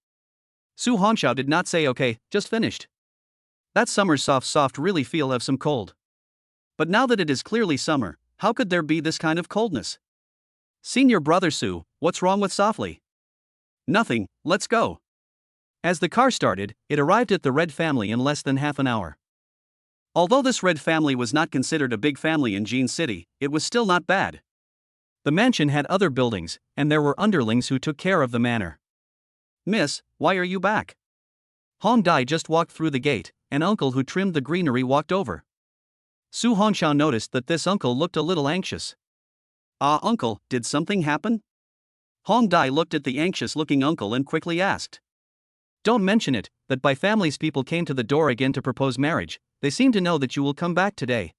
Su Hongxiao did not say okay, just finished. That summer's soft really feel have some cold. But now that it is clearly summer, how could there be this kind of coldness? "Senior brother Su, what's wrong with Softly?" "Nothing, let's go." As the car started, it arrived at the Red family in less than half an hour. Although this Red family was not considered a big family in Jean City, it was still not bad. The mansion had other buildings, and there were underlings who took care of the manor. "Miss, why are you back?" Hong Dai just walked through the gate. An uncle who trimmed the greenery walked over. Su Hongxiao noticed that this uncle looked a little anxious. Uncle, did something happen?" Hong Dai looked at the anxious-looking uncle and quickly asked. "Don't mention it, that Bai family's people came to the door again to propose marriage. They seem to know that you will come back today."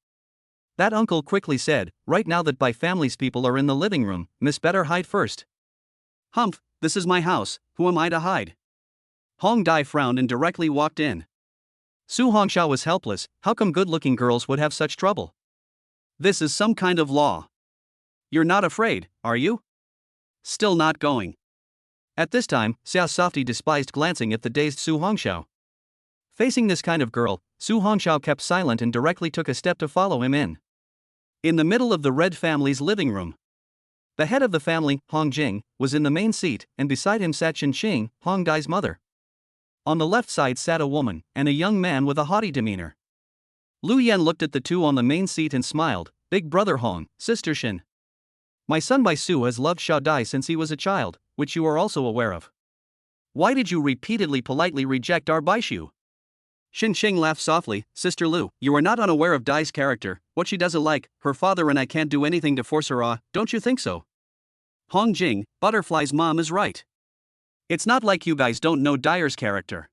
That uncle quickly said. "Right now that Bai family's people are in the living room, Miss better hide first." "Humph, this is my house, who am I to hide?" Hong Dai frowned and directly walked in. Su Hongxiao was helpless. How come good-looking girls would have such trouble? "This is some kind of law. You're not afraid, are you?" "Still not going." At this time, Xia Softy despised glancing at the dazed Su Hongxiao. Facing this kind of girl, Su Hongxiao kept silent and directly took a step to follow him in. In the middle of the Red family's living room, the head of the family, Hong Jing, was in the main seat, and beside him sat Shen Qing, Hong Dai's mother. On the left side sat a woman, and a young man with a haughty demeanor. Lu Yan looked at the two on the main seat and smiled. "Big brother Hong, sister Shen. My son Bai Su has loved Xiao Dai since he was a child, which you are also aware of. Why did you repeatedly politely reject our Baishu?" Shen Qing laughed softly. "Sister Lu, you are not unaware of Dai's character, what she doesn't like. Her father and I can't do anything to force her, don't you think so?" Hong Jing, Butterfly's mom is right. It's not like you guys don't know Dyer's character.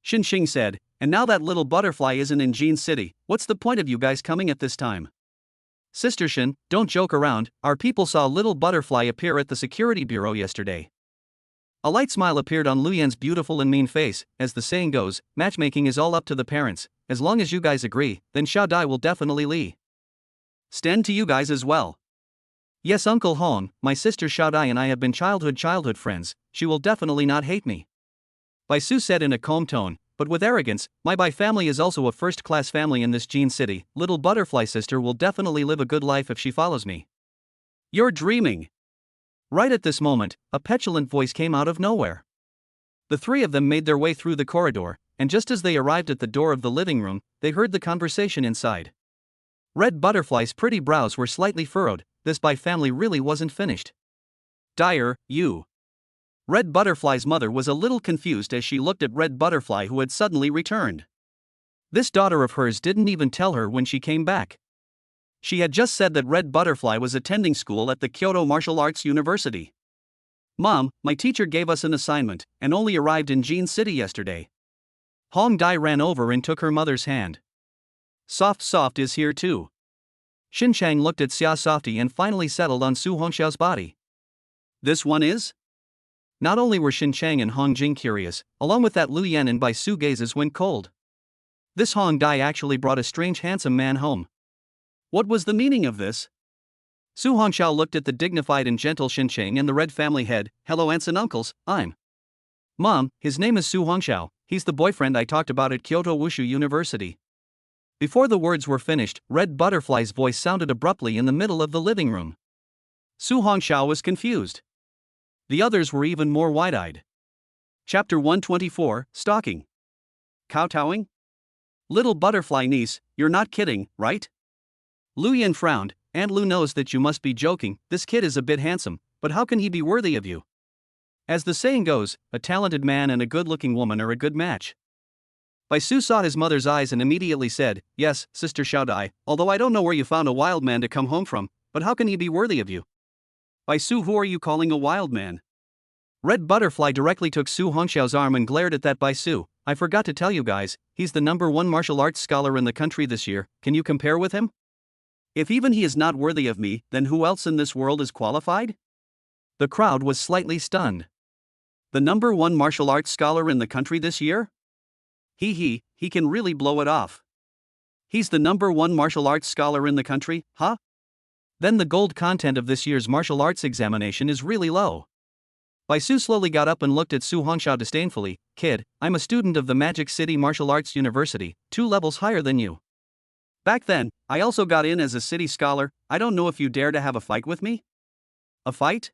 Xing said, and now that little butterfly isn't in Jean City, what's the point of you guys coming at this time? Sister Shin, don't joke around, our people saw little butterfly appear at the security bureau yesterday. A light smile appeared on Luyan's beautiful and mean face. As the saying goes, matchmaking is all up to the parents. As long as you guys agree, then Xiao Dai will definitely Li. Stand to you guys as well. Yes, Uncle Hong, my sister Xiao Dai and I have been childhood friends, she will definitely not hate me. Bai Su said in a calm tone, but with arrogance, my Bai family is also a first-class family in this Jean City. Little butterfly sister will definitely live a good life if she follows me. You're dreaming. Right at this moment, a petulant voice came out of nowhere. The three of them made their way through the corridor, and just as they arrived at the door of the living room, they heard the conversation inside. Red Butterfly's pretty brows were slightly furrowed. This Bai family really wasn't finished. Dyer, you. Red Butterfly's mother was a little confused as she looked at Red Butterfly, who had suddenly returned. This daughter of hers didn't even tell her when she came back. She had just said that Red Butterfly was attending school at the Kyoto Martial Arts University. Mom, my teacher gave us an assignment and only arrived in Jean City yesterday. Hong Dai ran over and took her mother's hand. Soft is here too. Xin Chang looked at Xia Softy and finally settled on Su Hongxiao's body. This one is? Not only were Xin Chang and Hong Jing curious, along with that Lu Yan and Bai Su gazes went cold. This Hong Dai actually brought a strange handsome man home. What was the meaning of this? Su Hongxiao looked at the dignified and gentle Xin Chang and the Red family head. Hello aunts and uncles, I'm. Mom, his name is Su Hongxiao, he's the boyfriend I talked about at Kyoto Wushu University. Before the words were finished, Red Butterfly's voice sounded abruptly in the middle of the living room. Su Hongxiao was confused. The others were even more wide-eyed. Chapter 124, Stalking. Kowtowing? Little butterfly niece, you're not kidding, right? Lu Yan frowned. Aunt Lu knows that you must be joking, this kid is a bit handsome, but how can he be worthy of you? As the saying goes, a talented man and a good-looking woman are a good match. Bai Su saw his mother's eyes and immediately said, yes, Sister Xiao Dai, although I don't know where you found a wild man to come home from, but how can he be worthy of you? Bai Su, who are you calling a wild man? Red Butterfly directly took Su Hongxiao's arm and glared at that Bai Su. I forgot to tell you guys, he's the #1 martial arts scholar in the country this year, can you compare with him? If even he is not worthy of me, then who else in this world is qualified? The crowd was slightly stunned. The #1 martial arts scholar in the country this year? He can really blow it off. He's the #1 martial arts scholar in the country, huh? Then the gold content of this year's martial arts examination is really low. Bai Su slowly got up and looked at Su Hongxiao disdainfully. Kid, I'm a student of the Magic City Martial Arts University, 2 levels higher than you. Back then, I also got in as a city scholar. I don't know if you dare to have a fight with me? A fight?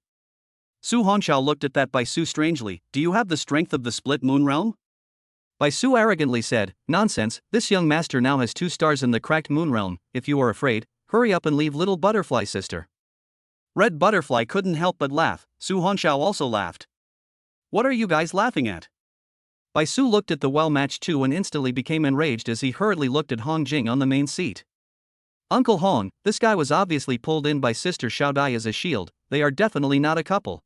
Su Hongxiao looked at that Bai Su strangely. Do you have the strength of the Split Moon Realm? Bai Su arrogantly said, nonsense, this young master now has 2 stars in the cracked moon realm. If you are afraid, hurry up and leave little butterfly sister. Red Butterfly couldn't help but laugh. Su Hongxiao also laughed. What are you guys laughing at? Bai Su looked at the well-matched two and instantly became enraged as he hurriedly looked at Hong Jing on the main seat. Uncle Hong, this guy was obviously pulled in by Sister Xiao Dai as a shield, they are definitely not a couple.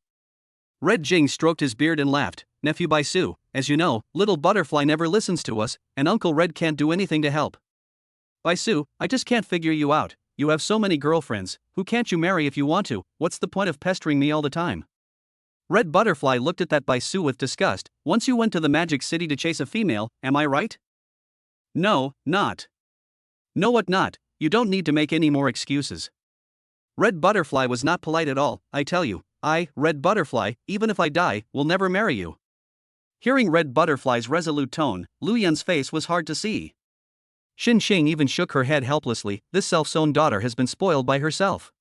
Red Jing stroked his beard and laughed. Nephew Bai Su, as you know, little butterfly never listens to us, and Uncle Red can't do anything to help. Bai Su, I just can't figure you out, you have so many girlfriends, who can't you marry if you want to, what's the point of pestering me all the time? Red Butterfly looked at that Bai Su with disgust. Once you went to the Magic City to chase a female, am I right? No, not. No what not, you don't need to make any more excuses. Red Butterfly was not polite at all. I tell you, I, Red Butterfly, even if I die, will never marry you. Hearing Red Butterfly's resolute tone, Lu Yan's face was hard to see. Xin Xing even shook her head helplessly. This self-sown daughter has been spoiled by herself.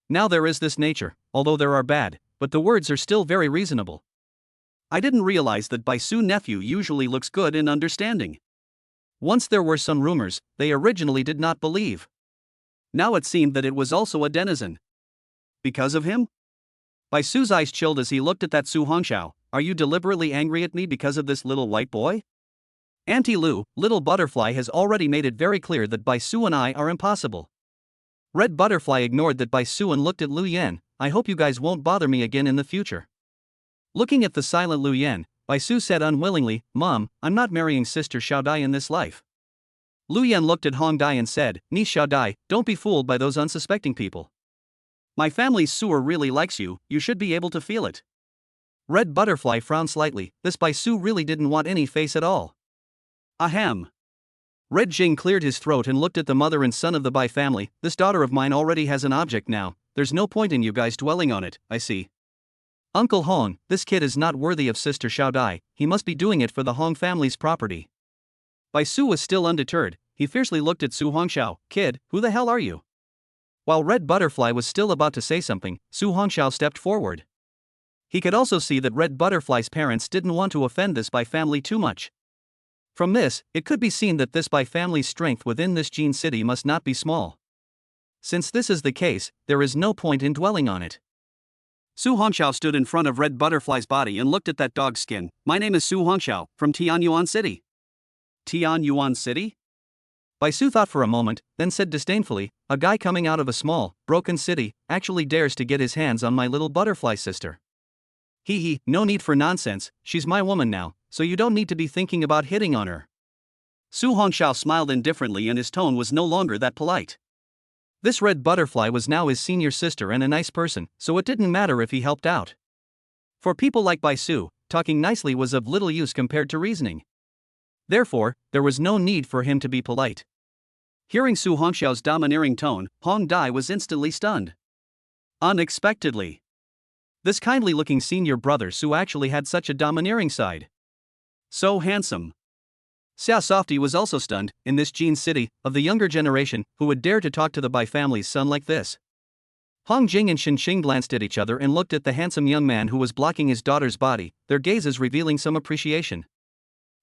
Now there is this nature, although there are bad, but the words are still very reasonable. I didn't realize that Bai Su nephew usually looks good and understanding. Once there were some rumors, they originally did not believe. Now it seemed that it was also a denizen. Because of him? Bai Su's eyes chilled as he looked at that Su Hongxiao. Are you deliberately angry at me because of this little white boy? Auntie Lu, little butterfly has already made it very clear that Bai Su and I are impossible. Red Butterfly ignored that Bai Su and looked at Lu Yan. I hope you guys won't bother me again in the future. Looking at the silent Lu Yan, Bai Su said unwillingly, "Mom, I'm not marrying Sister Xiao Dai in this life." Lu Yan looked at Hong Dai and said, "Niece Xiao Dai, don't be fooled by those unsuspecting people. My family's sewer really likes you, you should be able to feel it." Red Butterfly frowned slightly, this Bai Su really didn't want any face at all. Ahem. Red Jing cleared his throat and looked at the mother and son of the Bai family. "This daughter of mine already has an object now, there's no point in you guys dwelling on it, I see. Uncle Hong, this kid is not worthy of Sister Xiao Dai, he must be doing it for the Hong family's property." Bai Su was still undeterred, he fiercely looked at Su Hongxiao. "Kid, who the hell are you?" While Red Butterfly was still about to say something, Su Hongxiao stepped forward. He could also see that Red Butterfly's parents didn't want to offend this Bai family too much. From this, it could be seen that this Bai family's strength within this Jin city must not be small. Since this is the case, there is no point in dwelling on it. Su Hongxiao stood in front of Red Butterfly's body and looked at that dog's skin. "My name is Su Hongxiao, from Yuan City." Yuan City? Bai Su thought for a moment, then said disdainfully, "A guy coming out of a small, broken city, actually dares to get his hands on my little butterfly sister. Hee, no need for nonsense, she's my woman now, so you don't need to be thinking about hitting on her." Su Hongxiao smiled indifferently and his tone was no longer that polite. This Red Butterfly was now his senior sister and a nice person, so it didn't matter if he helped out. For people like Bai Su, talking nicely was of little use compared to reasoning. Therefore, there was no need for him to be polite. Hearing Su Hongxiao's domineering tone, Hong Dai was instantly stunned. Unexpectedly, this kindly-looking senior brother Su actually had such a domineering side. So handsome. Xia Softy was also stunned, in this Jin city, of the younger generation, who would dare to talk to the Bai family's son like this. Hong Jing and Shen Xing glanced at each other and looked at the handsome young man who was blocking his daughter's body, their gazes revealing some appreciation.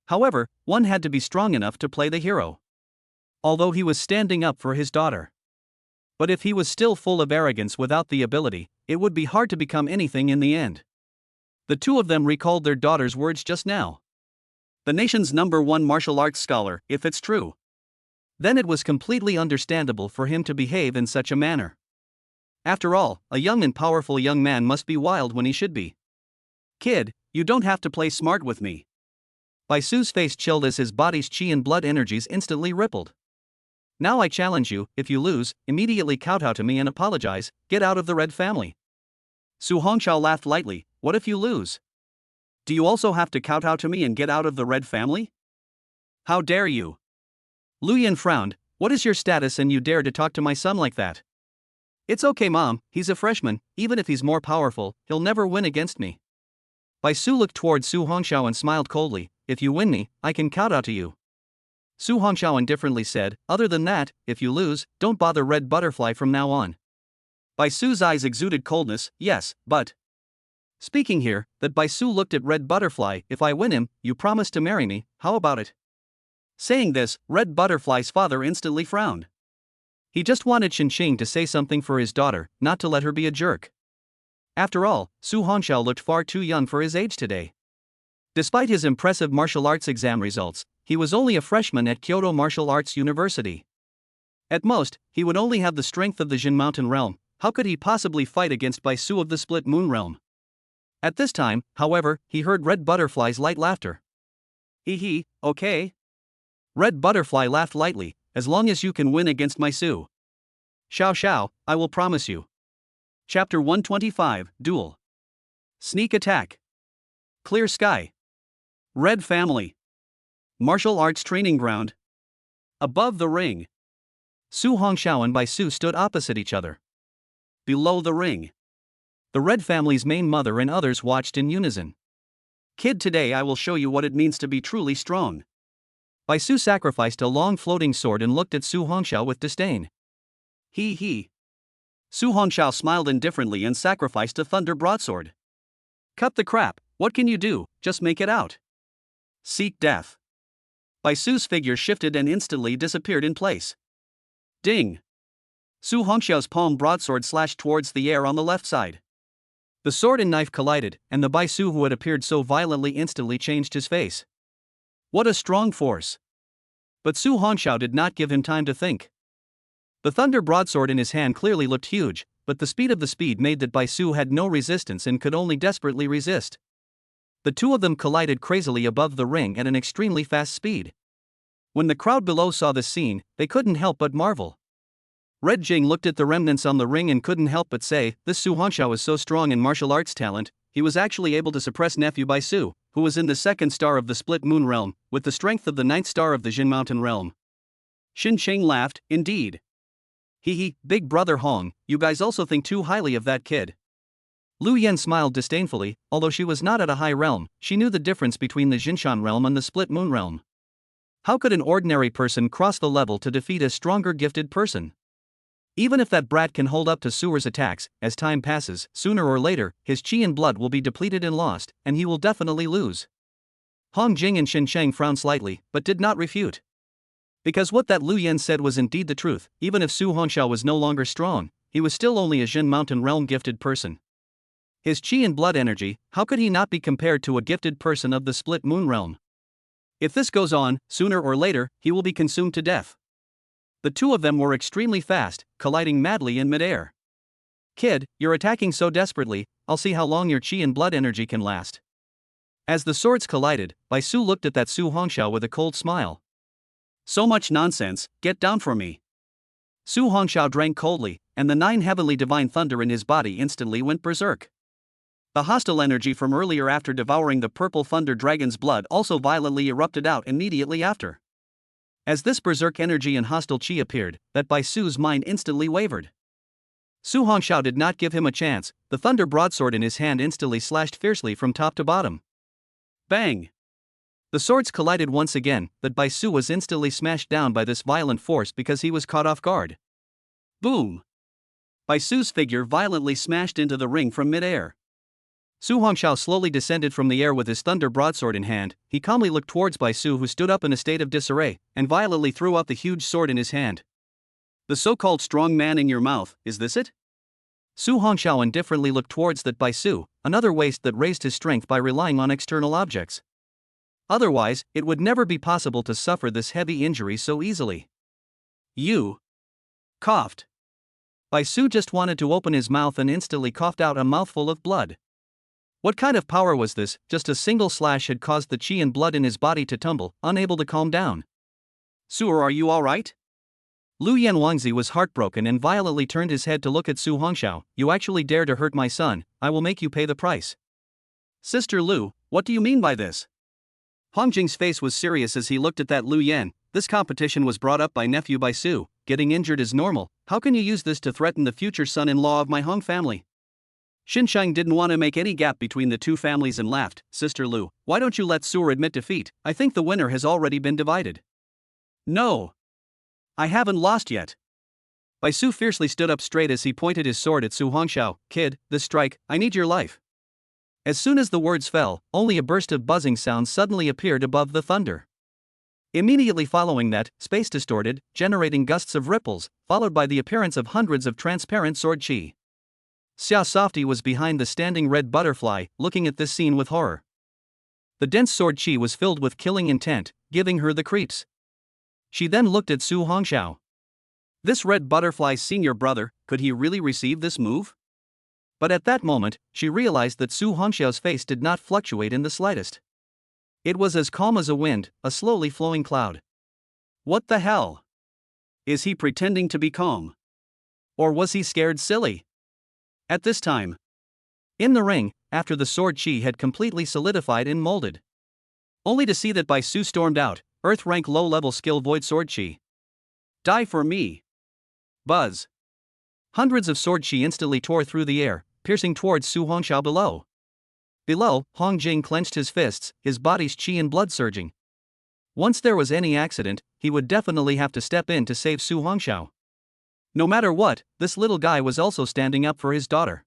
However, one had to be strong enough to play the hero. Although he was standing up for his daughter. But if he was still full of arrogance without the ability, it would be hard to become anything in the end. The two of them recalled their daughter's words just now. The nation's #1 martial arts scholar, if it's true. Then it was completely understandable for him to behave in such a manner. After all, a young and powerful young man must be wild when he should be. "Kid, you don't have to play smart with me." Bai Su's face chilled as his body's qi and blood energies instantly rippled. "Now I challenge you, if you lose, immediately kowtow to me and apologize, get out of the Red family." Su Hongxiao laughed lightly. "What if you lose? Do you also have to kowtow to me and get out of the Red family? How dare you?" Lu Yan frowned. "What is your status and you dare to talk to my son like that?" "It's okay, Mom, he's a freshman, even if he's more powerful, he'll never win against me." Bai Su looked toward Su Hongxiao and smiled coldly. "If you win me, I can kowtow to you." Su Hongxiao indifferently said, "Other than that, if you lose, don't bother Red Butterfly from now on." Bai Su's eyes exuded coldness. "Yes, but..." Speaking here, that Bai Su looked at Red Butterfly. "If I win him, you promise to marry me, how about it?" Saying this, Red Butterfly's father instantly frowned. He just wanted Shen Xing to say something for his daughter, not to let her be a jerk. After all, Su Hongxiao looked far too young for his age today. Despite his impressive martial arts exam results, he was only a freshman at Kyoto Martial Arts University. At most, he would only have the strength of the Jin Mountain Realm. How could he possibly fight against Bai Su of the Split Moon Realm? At this time, however, he heard Red Butterfly's light laughter. "Hee, okay." Red Butterfly laughed lightly. "As long as you can win against my Su Xiao, I will promise you." Chapter 125, Duel. Sneak Attack. Clear Sky. Red Family. Martial Arts Training Ground. Above the ring. Su Hongxiao and Bai Su stood opposite each other. Below the ring. The Red family's main mother and others watched in unison. "Kid, today I will show you what it means to be truly strong." Bai Su sacrificed a long floating sword and looked at Su Hongxiao with disdain. Hee. Su Hongxiao smiled indifferently and sacrificed a thunder broadsword. "Cut the crap, what can you do, just make it out. Seek death." Bai Su's figure shifted and instantly disappeared in place. Ding! Su Hongxiao's palm broadsword slashed towards the air on the left side. The sword and knife collided, and the Bai Su who had appeared so violently instantly changed his face. What a strong force! But Su Hongxiao did not give him time to think. The thunder broadsword in his hand clearly looked huge, but the speed made that Bai Su had no resistance and could only desperately resist. The two of them collided crazily above the ring at an extremely fast speed. When the crowd below saw this scene, they couldn't help but marvel. Red Jing looked at the remnants on the ring and couldn't help but say, this Su Hongxiao is so strong in martial arts talent, he was actually able to suppress nephew Bai Su, who was in the second star of the Split Moon Realm, with the strength of the ninth star of the Jin Mountain Realm. Xin Cheng laughed, indeed. Hee, big brother Hong, you guys also think too highly of that kid. Lu Yan smiled disdainfully, although she was not at a high realm, she knew the difference between the Jinshan realm and the Split Moon Realm. How could an ordinary person cross the level to defeat a stronger gifted person? Even if that brat can hold up to Suer's attacks, as time passes, sooner or later, his qi and blood will be depleted and lost, and he will definitely lose. Hong Jing and Xin Cheng frowned slightly, but did not refute. Because what that Lu Yan said was indeed the truth, even if Su Hongxiao was no longer strong, he was still only a Jin Mountain Realm gifted person. His qi and blood energy, how could he not be compared to a gifted person of the Split Moon Realm? If this goes on, sooner or later, he will be consumed to death. The two of them were extremely fast, colliding madly in midair. Kid, you're attacking so desperately, I'll see how long your qi and blood energy can last. As the swords collided, Bai Su looked at that Su Hongxiao with a cold smile. So much nonsense, get down for me. Su Hongxiao drank coldly, and the 9 heavenly divine thunder in his body instantly went berserk. The hostile energy from earlier after devouring the purple thunder dragon's blood also violently erupted out immediately after. As this berserk energy and hostile qi appeared, that Bai Su's mind instantly wavered. Su Hongxiao did not give him a chance, the thunder broadsword in his hand instantly slashed fiercely from top to bottom. Bang! The swords collided once again, but Bai Su was instantly smashed down by this violent force because he was caught off guard. Boom! Bai Su's figure violently smashed into the ring from mid-air. Su Hongxiao slowly descended from the air with his thunder broadsword in hand. He calmly looked towards Bai Su, who stood up in a state of disarray, and violently threw out the huge sword in his hand. The so-called strong man in your mouth, is this it? Su Hongxiao indifferently looked towards that Bai Su, another waste that raised his strength by relying on external objects. Otherwise, it would never be possible to suffer this heavy injury so easily. You coughed. Bai Su just wanted to open his mouth and instantly coughed out a mouthful of blood. What kind of power was this? Just a single slash had caused the qi and blood in his body to tumble, unable to calm down. Suer, are you alright? Lu Yan Wangzi was heartbroken and violently turned his head to look at Su Hongxiao. You actually dare to hurt my son, I will make you pay the price. Sister Lu, what do you mean by this? Hong Jing's face was serious as he looked at that Lu Yan. This competition was brought up by nephew Bai Su. Getting injured is normal, how can you use this to threaten the future son-in-law of my Hong family? Xin Cheng didn't want to make any gap between the two families and laughed. Sister Lu, why don't you let Suer admit defeat? I think the winner has already been divided. No. I haven't lost yet. Bai Su fiercely stood up straight as he pointed his sword at Su Hongxiao. Kid, this strike, I need your life. As soon as the words fell, only a burst of buzzing sounds suddenly appeared above the thunder. Immediately following that, space distorted, generating gusts of ripples, followed by the appearance of hundreds of transparent sword qi. Xia Softy was behind the standing red butterfly, looking at this scene with horror. The dense sword qi was filled with killing intent, giving her the creeps. She then looked at Su Hongxiao. This red butterfly's senior brother, could he really receive this move? But at that moment, she realized that Su Hongxiao's face did not fluctuate in the slightest. It was as calm as a wind, a slowly flowing cloud. What the hell? Is he pretending to be calm? Or was he scared silly? At this time, in the ring, after the sword qi had completely solidified and molded, only to see that Bai Su stormed out, Earth rank low-level skill void sword qi. Die for me. Buzz. Hundreds of sword qi instantly tore through the air, piercing towards Su Hongxiao below. Below, Hong Jing clenched his fists, his body's qi and blood surging. Once there was any accident, he would definitely have to step in to save Su Hongxiao. No matter what, this little guy was also standing up for his daughter.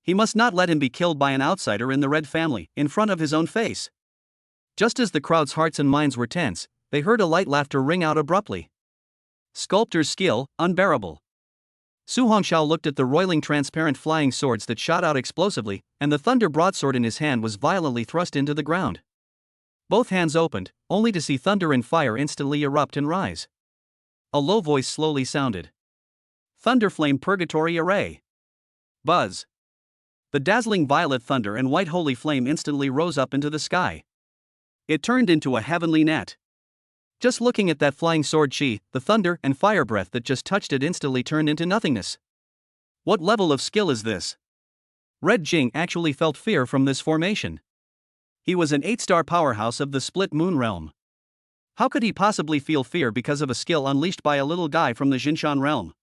He must not let him be killed by an outsider in the Red family, in front of his own face. Just as the crowd's hearts and minds were tense, they heard a light laughter ring out abruptly. Sculptor's skill, unbearable. Su Hongxiao looked at the roiling transparent flying swords that shot out explosively, and the thunder broadsword in his hand was violently thrust into the ground. Both hands opened, only to see thunder and fire instantly erupt and rise. A low voice slowly sounded. Thunderflame Purgatory Array. Buzz. The dazzling violet thunder and white holy flame instantly rose up into the sky. It turned into a heavenly net. Just looking at that flying sword chi, the thunder and fire breath that just touched it instantly turned into nothingness. What level of skill is this? Red Jing actually felt fear from this formation. He was an 8-star powerhouse of the split moon realm. How could he possibly feel fear because of a skill unleashed by a little guy from the Jinshan realm?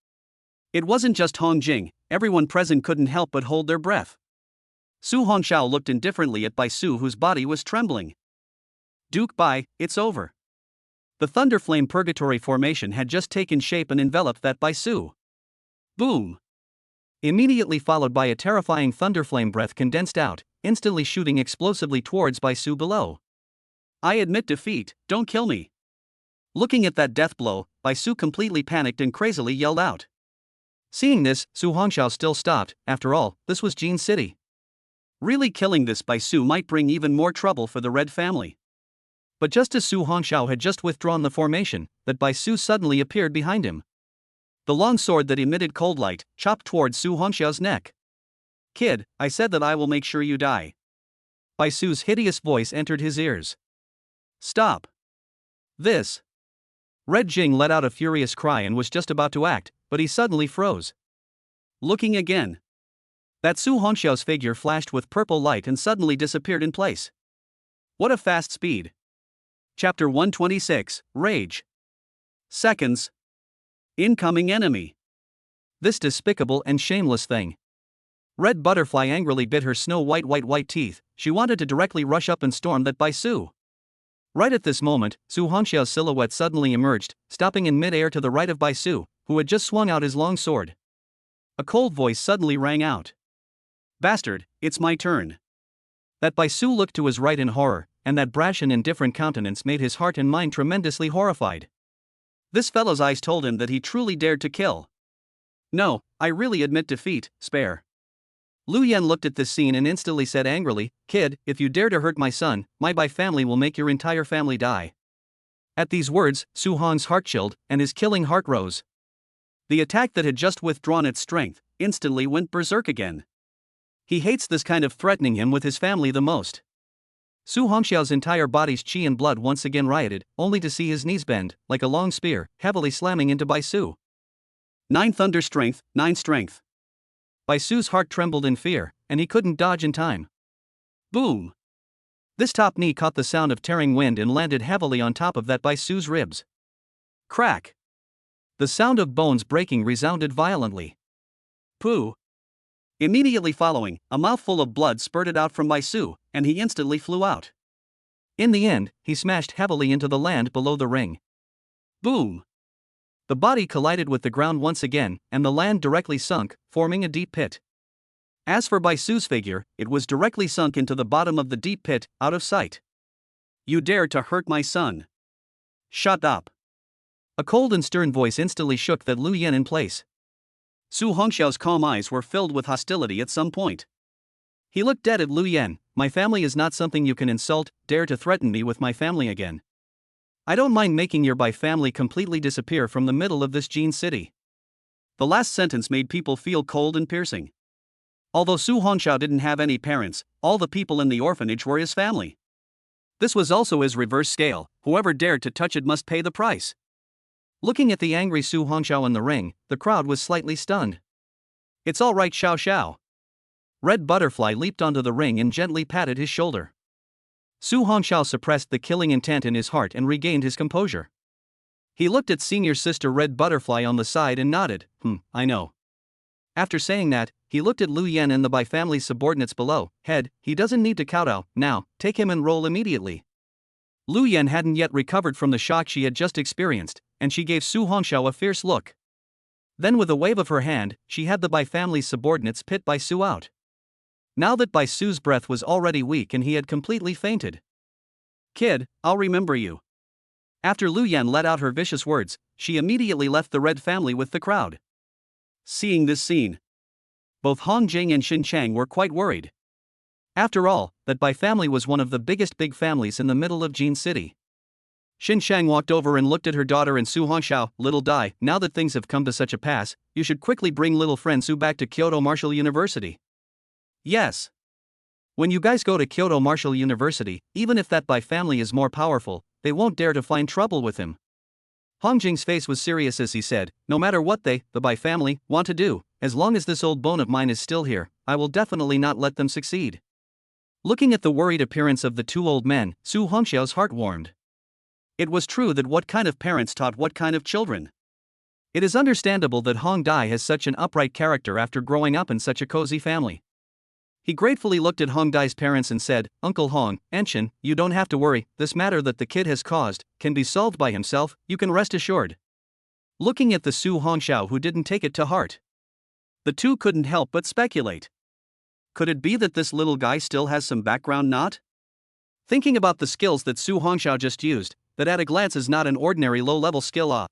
It wasn't just Hong Jing, everyone present couldn't help but hold their breath. Su Hongxiao looked indifferently at Bai Su, whose body was trembling. Duke Bai, it's over. The thunder flame purgatory formation had just taken shape and enveloped that Bai Su. Boom! Immediately followed by a terrifying thunder flame breath condensed out, instantly shooting explosively towards Bai Su below. I admit defeat, don't kill me. Looking at that death blow, Bai Su completely panicked and crazily yelled out. Seeing this, Su Hongxiao still stopped. After all, this was Jin City. Really killing this Bai Su might bring even more trouble for the Red family. But just as Su Hongxiao had just withdrawn the formation, that Bai Su suddenly appeared behind him. The long sword that emitted cold light chopped towards Su Hongxiao's neck. Kid, I said that I will make sure you die. Bai Su's hideous voice entered his ears. Stop. This. Red Jing let out a furious cry and was just about to act, but he suddenly froze. Looking again. That Su Hongxiao's figure flashed with purple light and suddenly disappeared in place. What a fast speed. Chapter 126, Rage. Seconds. Incoming enemy. This despicable and shameless thing. Red Butterfly angrily bit her snow white teeth. She wanted to directly rush up and storm that Bai Su. Right at this moment, Su Hongxiao's silhouette suddenly emerged, stopping in mid-air to the right of Bai Su, who had just swung out his long sword. A cold voice suddenly rang out. Bastard, it's my turn. That Bai Su looked to his right in horror, and that brash and indifferent countenance made his heart and mind tremendously horrified. This fellow's eyes told him that he truly dared to kill. No, I really admit defeat, spare. Lu Yan looked at this scene and instantly said angrily, Kid, if you dare to hurt my son, my Bai family will make your entire family die. At these words, Su Hong's heart chilled, and his killing heart rose. The attack that had just withdrawn its strength instantly went berserk again. He hates this kind of threatening him with his family the most. Su Hongxiao's entire body's qi and blood once again rioted, only to see his knees bend, like a long spear, heavily slamming into Bai Su. 9 thunder strength, 9 strength. Bai Su's heart trembled in fear, and he couldn't dodge in time. Boom! This top knee caught the sound of tearing wind and landed heavily on top of that Bai Su's ribs. Crack! The sound of bones breaking resounded violently. Pooh! Immediately following, a mouthful of blood spurted out from Bai Su, and he instantly flew out. In the end, he smashed heavily into the land below the ring. Boom! The body collided with the ground once again, and the land directly sunk, forming a deep pit. As for Bai Su's figure, it was directly sunk into the bottom of the deep pit, out of sight. You dare to hurt my son? Shut up! A cold and stern voice instantly shook that Lu Yan in place. Su Hongxiao's calm eyes were filled with hostility at some point. He looked dead at Lu Yan. My family is not something you can insult, dare to threaten me with my family again. I don't mind making your Bai family completely disappear from the middle of this Jin City. The last sentence made people feel cold and piercing. Although Su Hongxiao didn't have any parents, all the people in the orphanage were his family. This was also his reverse scale, whoever dared to touch it must pay the price. Looking at the angry Su Hongxiao in the ring, the crowd was slightly stunned. It's all right, Xiao Xiao. Red Butterfly leaped onto the ring and gently patted his shoulder. Su Hongxiao suppressed the killing intent in his heart and regained his composure. He looked at senior sister Red Butterfly on the side and nodded, I know. After saying that, he looked at Lu Yan and the Bai family's subordinates below. Head, he doesn't need to kowtow, now, take him and roll immediately. Lu Yan hadn't yet recovered from the shock she had just experienced, and she gave Su Hongxiao a fierce look. Then with a wave of her hand, she had the Bai family's subordinates pit Bai Su out. Now that Bai Su's breath was already weak and he had completely fainted. Kid, I'll remember you. After Lu Yan let out her vicious words, she immediately left the Red family with the crowd. Seeing this scene, both Hong Jing and Xin Chang were quite worried. After all, that Bai family was one of the biggest big families in the middle of Jin City. Xin Chang walked over and looked at her daughter and Su Hongxiao. Little Dai, now that things have come to such a pass, you should quickly bring little friend Su back to Kyoto Martial University. Yes. When you guys go to Kyoto Martial University, even if that Bai family is more powerful, they won't dare to find trouble with him. Hong Jing's face was serious as he said, no matter what the Bai family, want to do, as long as this old bone of mine is still here, I will definitely not let them succeed. Looking at the worried appearance of the two old men, Su Hongxiao's heart warmed. It was true that what kind of parents taught what kind of children. It is understandable that Hong Dai has such an upright character after growing up in such a cozy family. He gratefully looked at Hong Dai's parents and said, Uncle Hong, Anshin, you don't have to worry, this matter that the kid has caused can be solved by himself, you can rest assured. Looking at the Su Hongxiao who didn't take it to heart, the two couldn't help but speculate. Could it be that this little guy still has some background knot? Thinking about the skills that Su Hongxiao just used, that at a glance is not an ordinary low-level skill.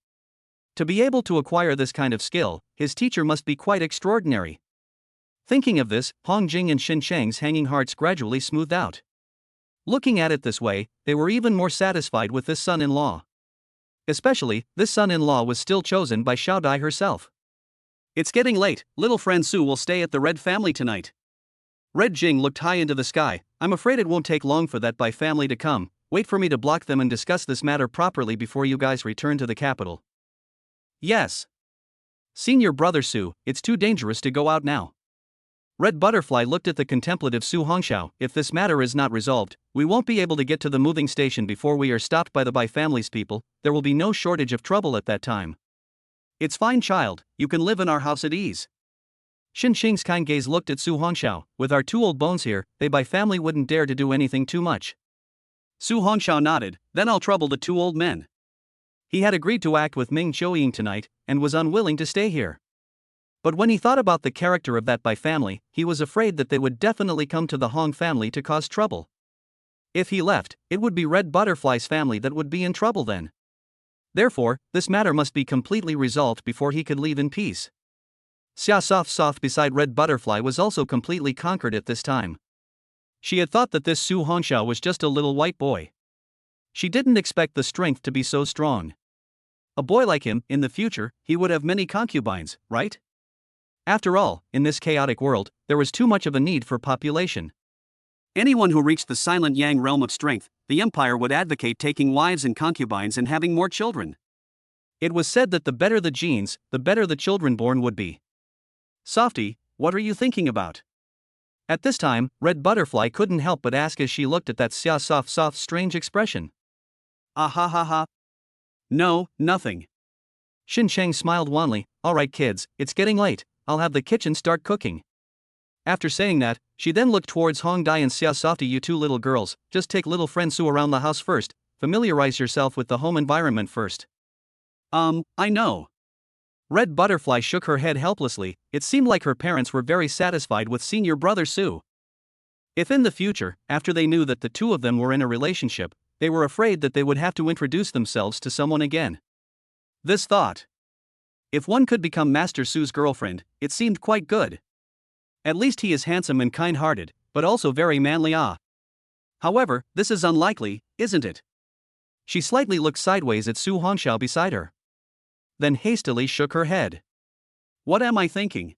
To be able to acquire this kind of skill, his teacher must be quite extraordinary. Thinking of this, Hong Jing and Xin Cheng's hanging hearts gradually smoothed out. Looking at it this way, they were even more satisfied with this son-in-law. Especially, this son-in-law was still chosen by Xiao Dai herself. It's getting late, little friend Su will stay at the Red family tonight. Red Jing looked high into the sky, I'm afraid it won't take long for that Bai family to come, wait for me to block them and discuss this matter properly before you guys return to the capital. Yes. Senior brother Su, it's too dangerous to go out now. Red Butterfly looked at the contemplative Su Hongxiao, if this matter is not resolved, we won't be able to get to the moving station before we are stopped by the Bai family's people, there will be no shortage of trouble at that time. It's fine child, you can live in our house at ease. Xin Xing's kind gaze looked at Su Hongxiao, with our two old bones here, they Bai family wouldn't dare to do anything too much. Su Hongxiao nodded, then I'll trouble the two old men. He had agreed to act with Ming Qiuying tonight, and was unwilling to stay here. But when he thought about the character of that Bai family, he was afraid that they would definitely come to the Hong family to cause trouble. If he left, it would be Red Butterfly's family that would be in trouble then. Therefore, this matter must be completely resolved before he could leave in peace. Xia Soft beside Red Butterfly was also completely conquered at this time. She had thought that this Su Hongxiao was just a little white boy. She didn't expect the strength to be so strong. A boy like him, in the future, he would have many concubines, right? After all, in this chaotic world, there was too much of a need for population. Anyone who reached the Silent Yang realm of strength, the empire would advocate taking wives and concubines and having more children. It was said that the better the genes, the better the children born would be. Softy, what are you thinking about? At this time, Red Butterfly couldn't help but ask as she looked at that Xia Soft's strange expression. Ah ha ha ha. No, nothing. Xin Cheng smiled wanly, alright kids, it's getting late, I'll have the kitchen start cooking. After saying that, she then looked towards Hong Dai and Xia Softy, you two little girls, just take little friend Su around the house first, familiarize yourself with the home environment first. I know. Red Butterfly shook her head helplessly, it seemed like her parents were very satisfied with senior brother Su. If in the future, after they knew that the two of them were in a relationship, they were afraid that they would have to introduce themselves to someone again. This thought. If one could become Master Su's girlfriend, it seemed quite good. At least he is handsome and kind-hearted, but also very manly. However, this is unlikely, isn't it? She slightly looked sideways at Su Hongxiao beside her. Then hastily shook her head. What am I thinking?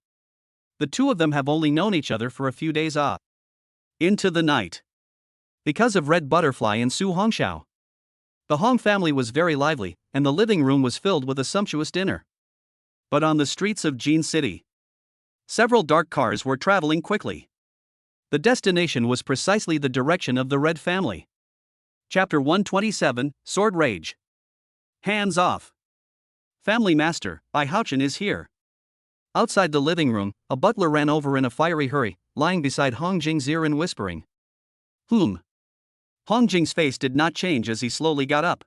The two of them have only known each other for a few days. Into the night. Because of Red Butterfly and Su Hongxiao. The Hong family was very lively, and the living room was filled with a sumptuous dinner. But on the streets of Jin City, several dark cars were traveling quickly. The destination was precisely the direction of the Red family. Chapter 127, Sword Rage. Hands off. Family Master, Bai Haochen is here. Outside the living room, a butler ran over in a fiery hurry, lying beside Hong Jing's ear and whispering. Hong Jing's face did not change as he slowly got up.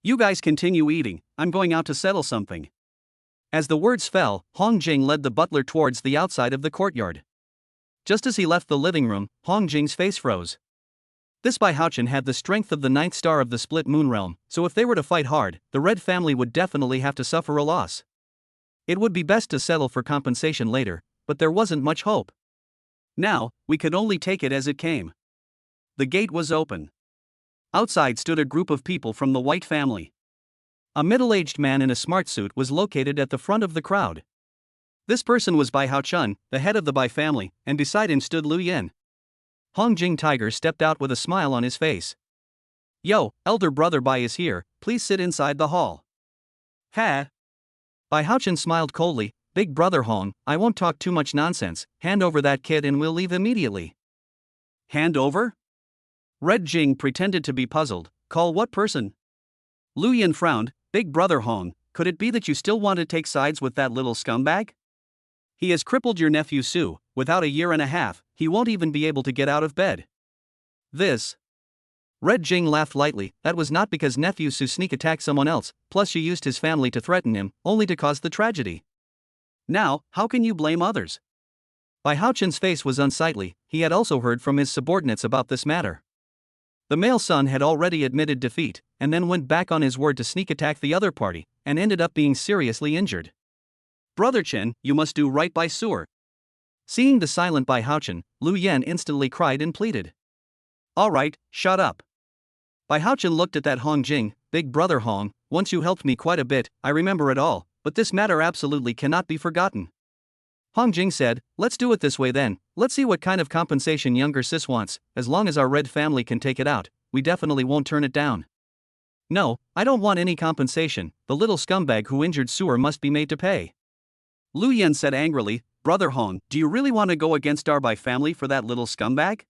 You guys continue eating, I'm going out to settle something. As the words fell, Hong Jing led the butler towards the outside of the courtyard. Just as he left the living room, Hong Jing's face froze. This Bai Haochen had the strength of the ninth star of the split moon realm, so if they were to fight hard, the Red family would definitely have to suffer a loss. It would be best to settle for compensation later, but there wasn't much hope. Now, we could only take it as it came. The gate was open. Outside stood a group of people from the White family. A middle-aged man in a smart suit was located at the front of the crowd. This person was Bai Hao-chun, the head of the Bai family, and beside him stood Lu Yan. Hong Jing Tiger stepped out with a smile on his face. Yo, elder brother Bai is here, please sit inside the hall. Ha! Bai Hao-chun smiled coldly. Big brother Hong, I won't talk too much nonsense, hand over that kid and we'll leave immediately. Hand over? Red Jing pretended to be puzzled. Call what person? Lu Yan frowned. Big brother Hong, could it be that you still want to take sides with that little scumbag? He has crippled your nephew Su. Without a year and a half, he won't even be able to get out of bed. This. Red Jing laughed lightly. That was not because nephew Su sneak attacked someone else, plus she used his family to threaten him, only to cause the tragedy. Now, how can you blame others? Bai Hao-chun's face was unsightly. He had also heard from his subordinates about this matter. The male son had already admitted defeat, and then went back on his word to sneak attack the other party, and ended up being seriously injured. Brother Chen, you must do right by Su'er. Seeing the silent Bai Hao-chun, Lu Yan instantly cried and pleaded. Alright, shut up. Bai Hao-chun looked at that Hong Jing. Big brother Hong, once you helped me quite a bit, I remember it all, but this matter absolutely cannot be forgotten. Hong Jing said, let's do it this way then, let's see what kind of compensation younger sis wants, as long as our red family can take it out, we definitely won't turn it down. No, I don't want any compensation, the little scumbag who injured Su'er must be made to pay. Lu Yan said angrily, Brother Hong, do you really want to go against our Bai family for that little scumbag?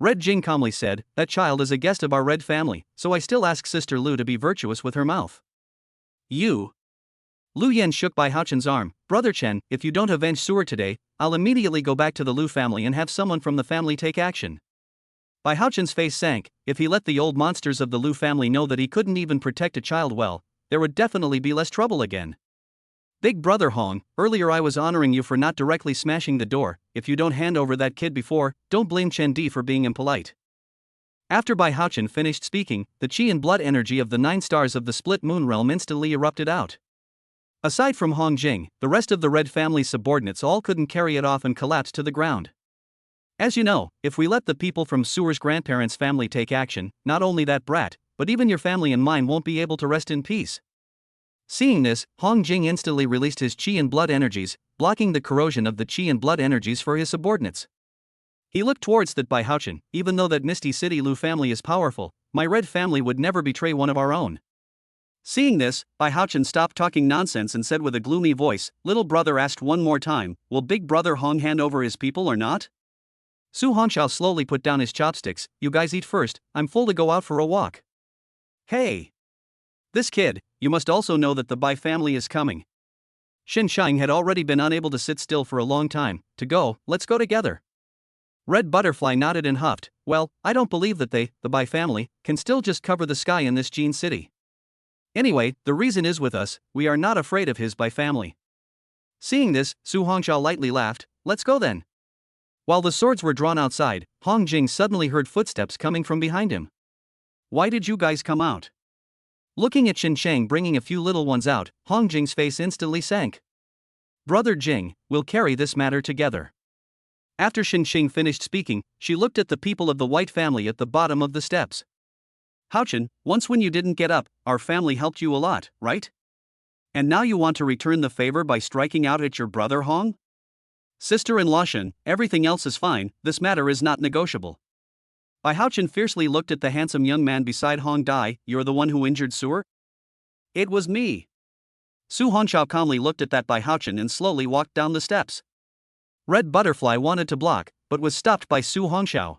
Red Jing calmly said, that child is a guest of our red family, so I still ask Sister Lu to be virtuous with her mouth. You. Lu Yan shook Bai Hao-chun's arm. Brother Chen, if you don't avenge Su'er today, I'll immediately go back to the Lu family and have someone from the family take action. Bai Hao-chun's face sank. If he let the old monsters of the Lu family know that he couldn't even protect a child well, there would definitely be less trouble again. Big brother Hong, earlier I was honoring you for not directly smashing the door. If you don't hand over that kid before, don't blame Chen Di for being impolite. After Bai Hao-chun finished speaking, the chi and blood energy of the 9 stars of the split moon realm instantly erupted out. Aside from Hong Jing, the rest of the red family's subordinates all couldn't carry it off and collapsed to the ground. As you know, if we let the people from Su'er's grandparents' family take action, not only that brat, but even your family and mine won't be able to rest in peace. Seeing this, Hong Jing instantly released his chi and blood energies, blocking the corrosion of the chi and blood energies for his subordinates. He looked towards that Bai Hao-chun. Even though that Misty City Lu family is powerful, my red family would never betray one of our own. Seeing this, Bai Hao-chun stopped talking nonsense and said with a gloomy voice, little brother asked one more time, will big brother Hong hand over his people or not? Su Hongxiao slowly put down his chopsticks. You guys eat first, I'm full to go out for a walk. Hey! This kid, you must also know that the Bai family is coming. Shen Shang had already been unable to sit still for a long time. To go, let's go together. Red Butterfly nodded and huffed. Well, I don't believe that the Bai family, can still just cover the sky in this Jin city. Anyway, the reason is with us, we are not afraid of his Bai family. Seeing this, Su Hongxiao lightly laughed. Let's go then. While the swords were drawn outside, Hong Jing suddenly heard footsteps coming from behind him. Why did you guys come out? Looking at Shin Shang bringing a few little ones out, Hong Jing's face instantly sank. Brother Jing, we'll carry this matter together. After Shin Shang finished speaking, she looked at the people of the white family at the bottom of the steps. Hao-chun, once when you didn't get up, our family helped you a lot, right? And now you want to return the favor by striking out at your brother Hong? Sister-in-law Shen, everything else is fine, this matter is not negotiable. Bai Hao-chun fiercely looked at the handsome young man beside Hong Dai. You're the one who injured Su'er? It was me. Su Hongxiao calmly looked at that Bai Hao-chun and slowly walked down the steps. Red Butterfly wanted to block, but was stopped by Su Hongxiao.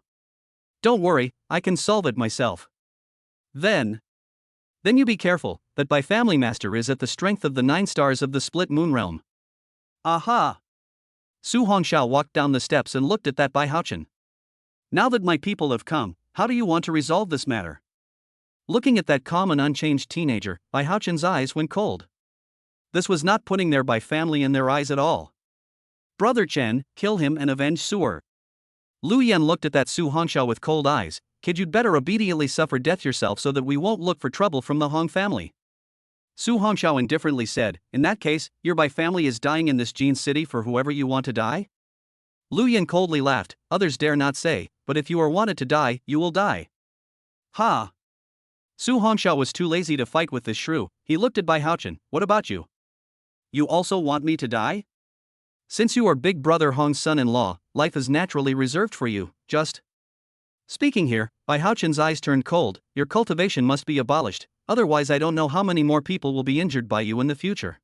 Don't worry, I can solve it myself. Then you be careful, that Bai family master is at the strength of the 9 stars of the split moon realm. Aha! Su Hongxiao walked down the steps and looked at that Bai Hao-chun. Now that my people have come, how do you want to resolve this matter? Looking at that calm and unchanged teenager, Bai Hao-chun's eyes went cold. This was not putting their Bai family in their eyes at all. Brother Chen, kill him and avenge Su'er. Lu Yan looked at that Su Hongxiao with cold eyes. Kid, you'd better obediently suffer death yourself so that we won't look for trouble from the Hong family. Su Hongxiao indifferently said, in that case, your Bai family is dying in this Jin city for whoever you want to die? Lu Yan coldly laughed. Others dare not say, but if you are wanted to die, you will die. Ha! Su Hongxiao was too lazy to fight with this shrew. He looked at Bai Hao-chun. What about you? You also want me to die? Since you are Big Brother Hong's son-in-law, life is naturally reserved for you, just. Speaking here, Bai Haochen's eyes turned cold. Your cultivation must be abolished, otherwise I don't know how many more people will be injured by you in the future.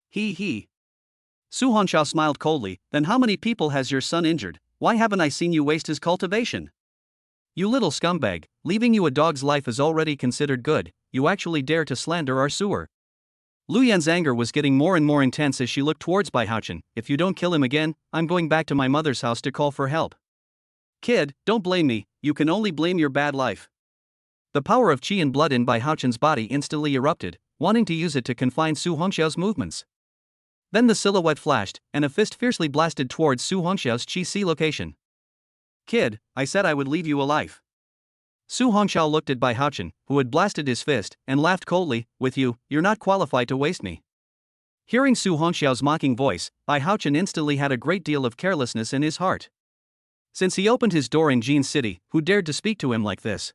He. Su Hongxiao smiled coldly. Then how many people has your son injured? Why haven't I seen you waste his cultivation? You little scumbag, leaving you a dog's life is already considered good, you actually dare to slander our sewer. Lu Yan's anger was getting more and more intense as she looked towards Bai Haochen. If you don't kill him again, I'm going back to my mother's house to call for help. Kid, don't blame me, you can only blame your bad life. The power of qi and blood in Bai Haochen's body instantly erupted, wanting to use it to confine Su Hongxiao's movements. Then the silhouette flashed, and a fist fiercely blasted towards Su Hongxiao's qi location. Kid, I said I would leave you alive. Su Hongxiao looked at Bai Haochen, who had blasted his fist, and laughed coldly. With you, you're not qualified to waste me. Hearing Su Hongxiao's mocking voice, Bai Haochen instantly had a great deal of carelessness in his heart. Since he opened his door in Jin's city, who dared to speak to him like this?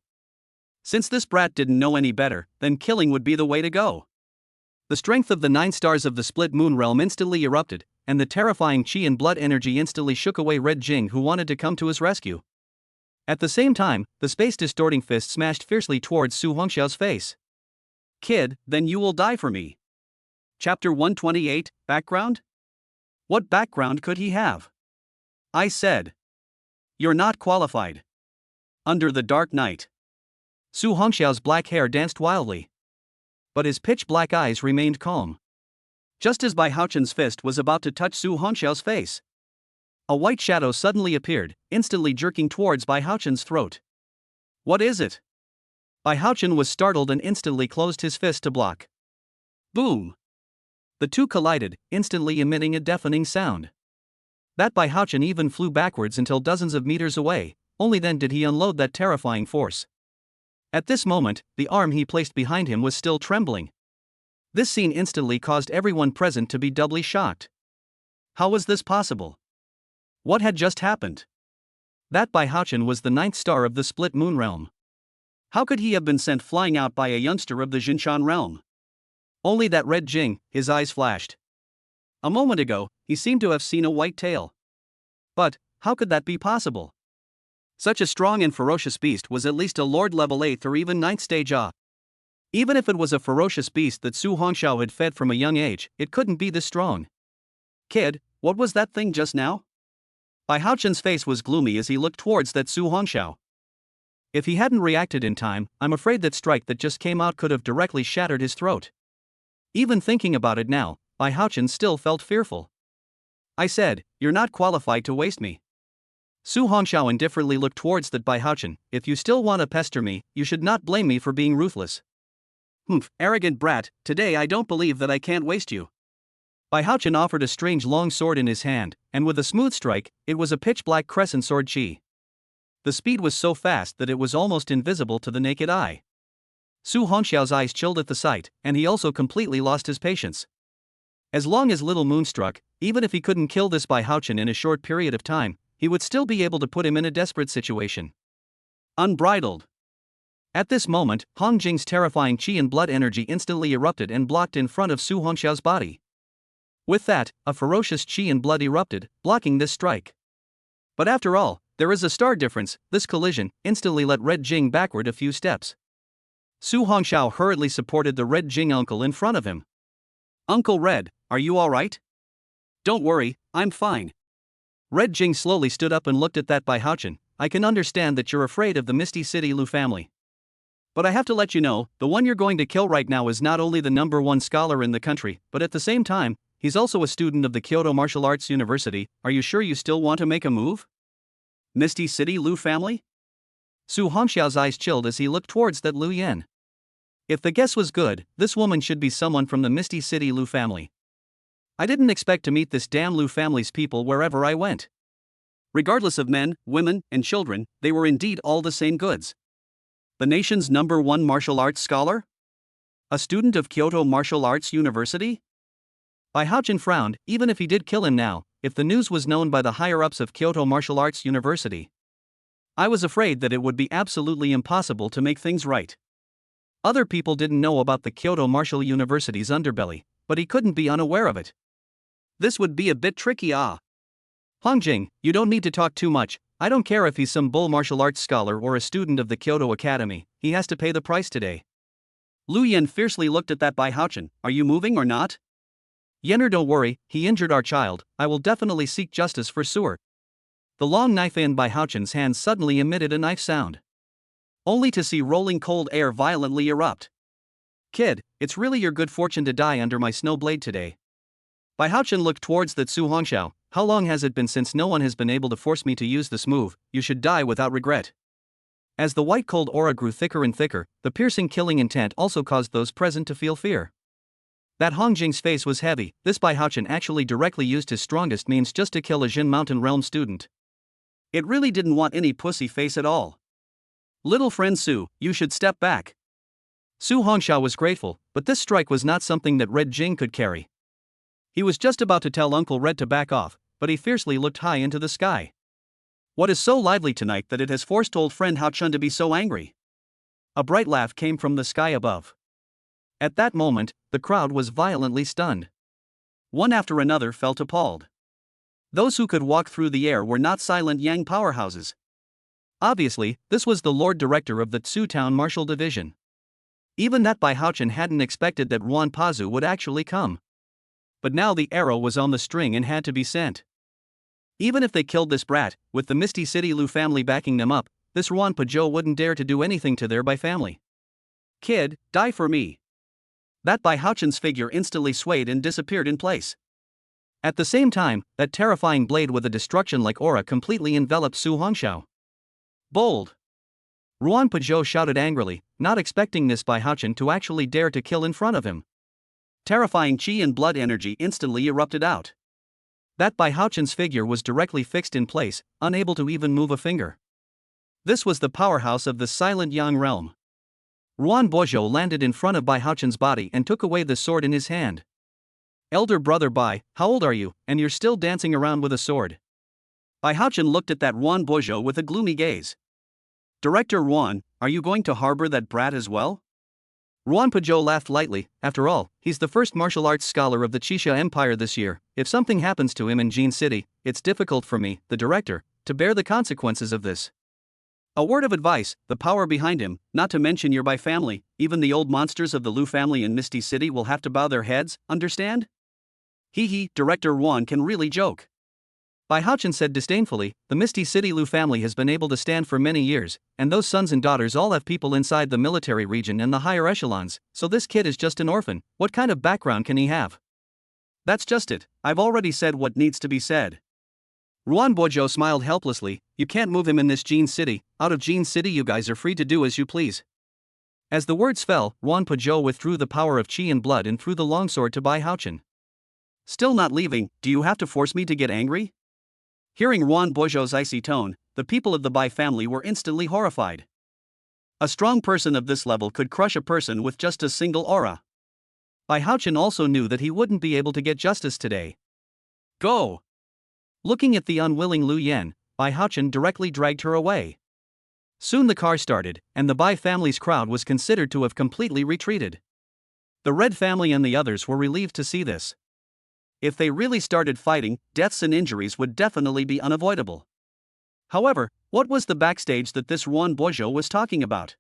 Since this brat didn't know any better, then killing would be the way to go. The strength of the 9 stars of the split moon realm instantly erupted, and the terrifying qi and blood energy instantly shook away Red Jing, who wanted to come to his rescue. At the same time, the space-distorting fist smashed fiercely towards Su Hongxiao's face. Kid, then you will die for me. Chapter 128, Background? What background could he have? I said. You're not qualified. Under the dark night. Su Hongxiao's black hair danced wildly, but his pitch-black eyes remained calm. Just as Bai Haochen's fist was about to touch Su Hongxiao's face, a white shadow suddenly appeared, instantly jerking towards Bai Haochen's throat. What is it? Bai Haochen was startled and instantly closed his fist to block. Boom! The two collided, instantly emitting a deafening sound. That Bai Haochen even flew backwards until dozens of meters away, only then did he unload that terrifying force. At this moment, the arm he placed behind him was still trembling. This scene instantly caused everyone present to be doubly shocked. How was this possible? What had just happened? That Bai Haochen was the 9th star of the split moon realm. How could he have been sent flying out by a youngster of the Jinshan realm? Only that Red Jing, his eyes flashed. A moment ago, he seemed to have seen a white tail. But, how could that be possible? Such a strong and ferocious beast was at least a lord level 8th or even 9th stage A. Even if it was a ferocious beast that Su Hongxiao had fed from a young age, it couldn't be this strong. Kid, what was that thing just now? Bai Haochen's face was gloomy as he looked towards that Su Hongxiao. If he hadn't reacted in time, I'm afraid that strike that just came out could have directly shattered his throat. Even thinking about it now, Bai Haochen still felt fearful. I said, you're not qualified to waste me. Su Hongxiao indifferently looked towards that Bai Haochen. If you still want to pester me, you should not blame me for being ruthless. Humph, arrogant brat, today I don't believe that I can't waste you. Bai Haochen offered a strange long sword in his hand, and with a smooth strike, it was a pitch-black crescent sword qi. The speed was so fast that it was almost invisible to the naked eye. Su Hongxiao's eyes chilled at the sight, and he also completely lost his patience. As long as Little Moon struck, even if he couldn't kill this Bai Haochen in a short period of time, he would still be able to put him in a desperate situation. Unbridled. At this moment, Hong Jing's terrifying qi and blood energy instantly erupted and blocked in front of Su Hongxiao's body. With that, a ferocious qi and blood erupted, blocking this strike. But after all, there is a star difference. This collision instantly let Red Jing backward a few steps. Su Hongxiao hurriedly supported the Red Jing uncle in front of him. Uncle Red, are you alright? Don't worry, I'm fine. Red Jing slowly stood up and looked at that Bai Haochen. I can understand that you're afraid of the Misty City Lu family. But I have to let you know, the one you're going to kill right now is not only the #1 scholar in the country, but at the same time, he's also a student of the Kyoto Martial Arts University. Are you sure you still want to make a move? Misty City Lu family? Su Hongxiao's eyes chilled as he looked towards that Lu Yan. If the guess was good, this woman should be someone from the Misty City Lu family. I didn't expect to meet this damn Lu family's people wherever I went. Regardless of men, women, and children, they were indeed all the same goods. The nation's #1 martial arts scholar? A student of Kyoto Martial Arts University? Bai Haochen frowned. Even if he did kill him now, if the news was known by the higher-ups of Kyoto Martial Arts University, I was afraid that it would be absolutely impossible to make things right. Other people didn't know about the Kyoto Martial University's underbelly, but he couldn't be unaware of it. This would be a bit tricky. Hongjing, you don't need to talk too much. I don't care if he's some bull martial arts scholar or a student of the Kyoto Academy, he has to pay the price today. Lu Yan fiercely looked at that Bai Haochen. Are you moving or not? Yenner, don't worry, he injured our child, I will definitely seek justice for Suer. The long knife in Bai Haochen's hand suddenly emitted a knife sound. Only to see rolling cold air violently erupt. Kid, it's really your good fortune to die under my snow blade today. Bai Haochen looked towards the Tsu Hongxiao. How long has it been since no one has been able to force me to use this move? You should die without regret. As the white cold aura grew thicker and thicker, the piercing killing intent also caused those present to feel fear. That Hongjing's face was heavy. This Bai Haochen actually directly used his strongest means just to kill a Jin Mountain Realm student. It really didn't want any pussy face at all. Little friend Su, you should step back. Su Hongxiao was grateful, but this strike was not something that Red Jing could carry. He was just about to tell Uncle Red to back off, but he fiercely looked high into the sky. What is so lively tonight that it has forced old friend Hao Chun to be so angry? A bright laugh came from the sky above. At that moment, the crowd was violently stunned. One after another felt appalled. Those who could walk through the air were not silent Yang powerhouses. Obviously, this was the Lord Director of the Tsu Town Martial Division. Even that Bai Haochen hadn't expected that Ruan Pazu would actually come. But now the arrow was on the string and had to be sent. Even if they killed this brat, with the Misty City Lu family backing them up, this Ruan Pazhou wouldn't dare to do anything to their Bai family. Kid, die for me. That Bai Haochen's figure instantly swayed and disappeared in place. At the same time, that terrifying blade with a destruction-like aura completely enveloped Su Hongxiao. Bold! Ruan Pazhou shouted angrily, not expecting this Bai Haochen to actually dare to kill in front of him. Terrifying chi and blood energy instantly erupted out. That Bai Haochen's figure was directly fixed in place, unable to even move a finger. This was the powerhouse of the silent Yang realm. Ruan Bozhou landed in front of Bai Haochen's body and took away the sword in his hand. Elder brother Bai, how old are you, and you're still dancing around with a sword? Bai Haochen looked at that Ruan Bozhou with a gloomy gaze. Director Ruan, are you going to harbor that brat as well? Ruan Pazhou laughed lightly. After all, he's the first martial arts scholar of the Qixia Empire this year. If something happens to him in Jin City, it's difficult for me, the director, to bear the consequences of this. A word of advice, the power behind him, not to mention your Bai family, even the old monsters of the Lu family in Misty City will have to bow their heads, understand? Hee, Director Ruan can really joke. Bai Haochen said disdainfully, the Misty City Lu family has been able to stand for many years, and those sons and daughters all have people inside the military region and the higher echelons, so this kid is just an orphan. What kind of background can he have? That's just it, I've already said what needs to be said. Ruan Bozhou smiled helplessly, you can't move him in this Jin City, out of Jin City you guys are free to do as you please. As the words fell, Ruan Pazhou withdrew the power of chi and blood and threw the longsword to Bai Haochen. Still not leaving, do you have to force me to get angry? Hearing Ruan Bozhou's icy tone, the people of the Bai family were instantly horrified. A strong person of this level could crush a person with just a single aura. Bai Haochen also knew that he wouldn't be able to get justice today. Go! Looking at the unwilling Lu Yan, Bai Haochen directly dragged her away. Soon the car started, and the Bai family's crowd was considered to have completely retreated. The Red family and the others were relieved to see this. If they really started fighting, deaths and injuries would definitely be unavoidable. However, what was the backstage that this Ruan Bozhou was talking about?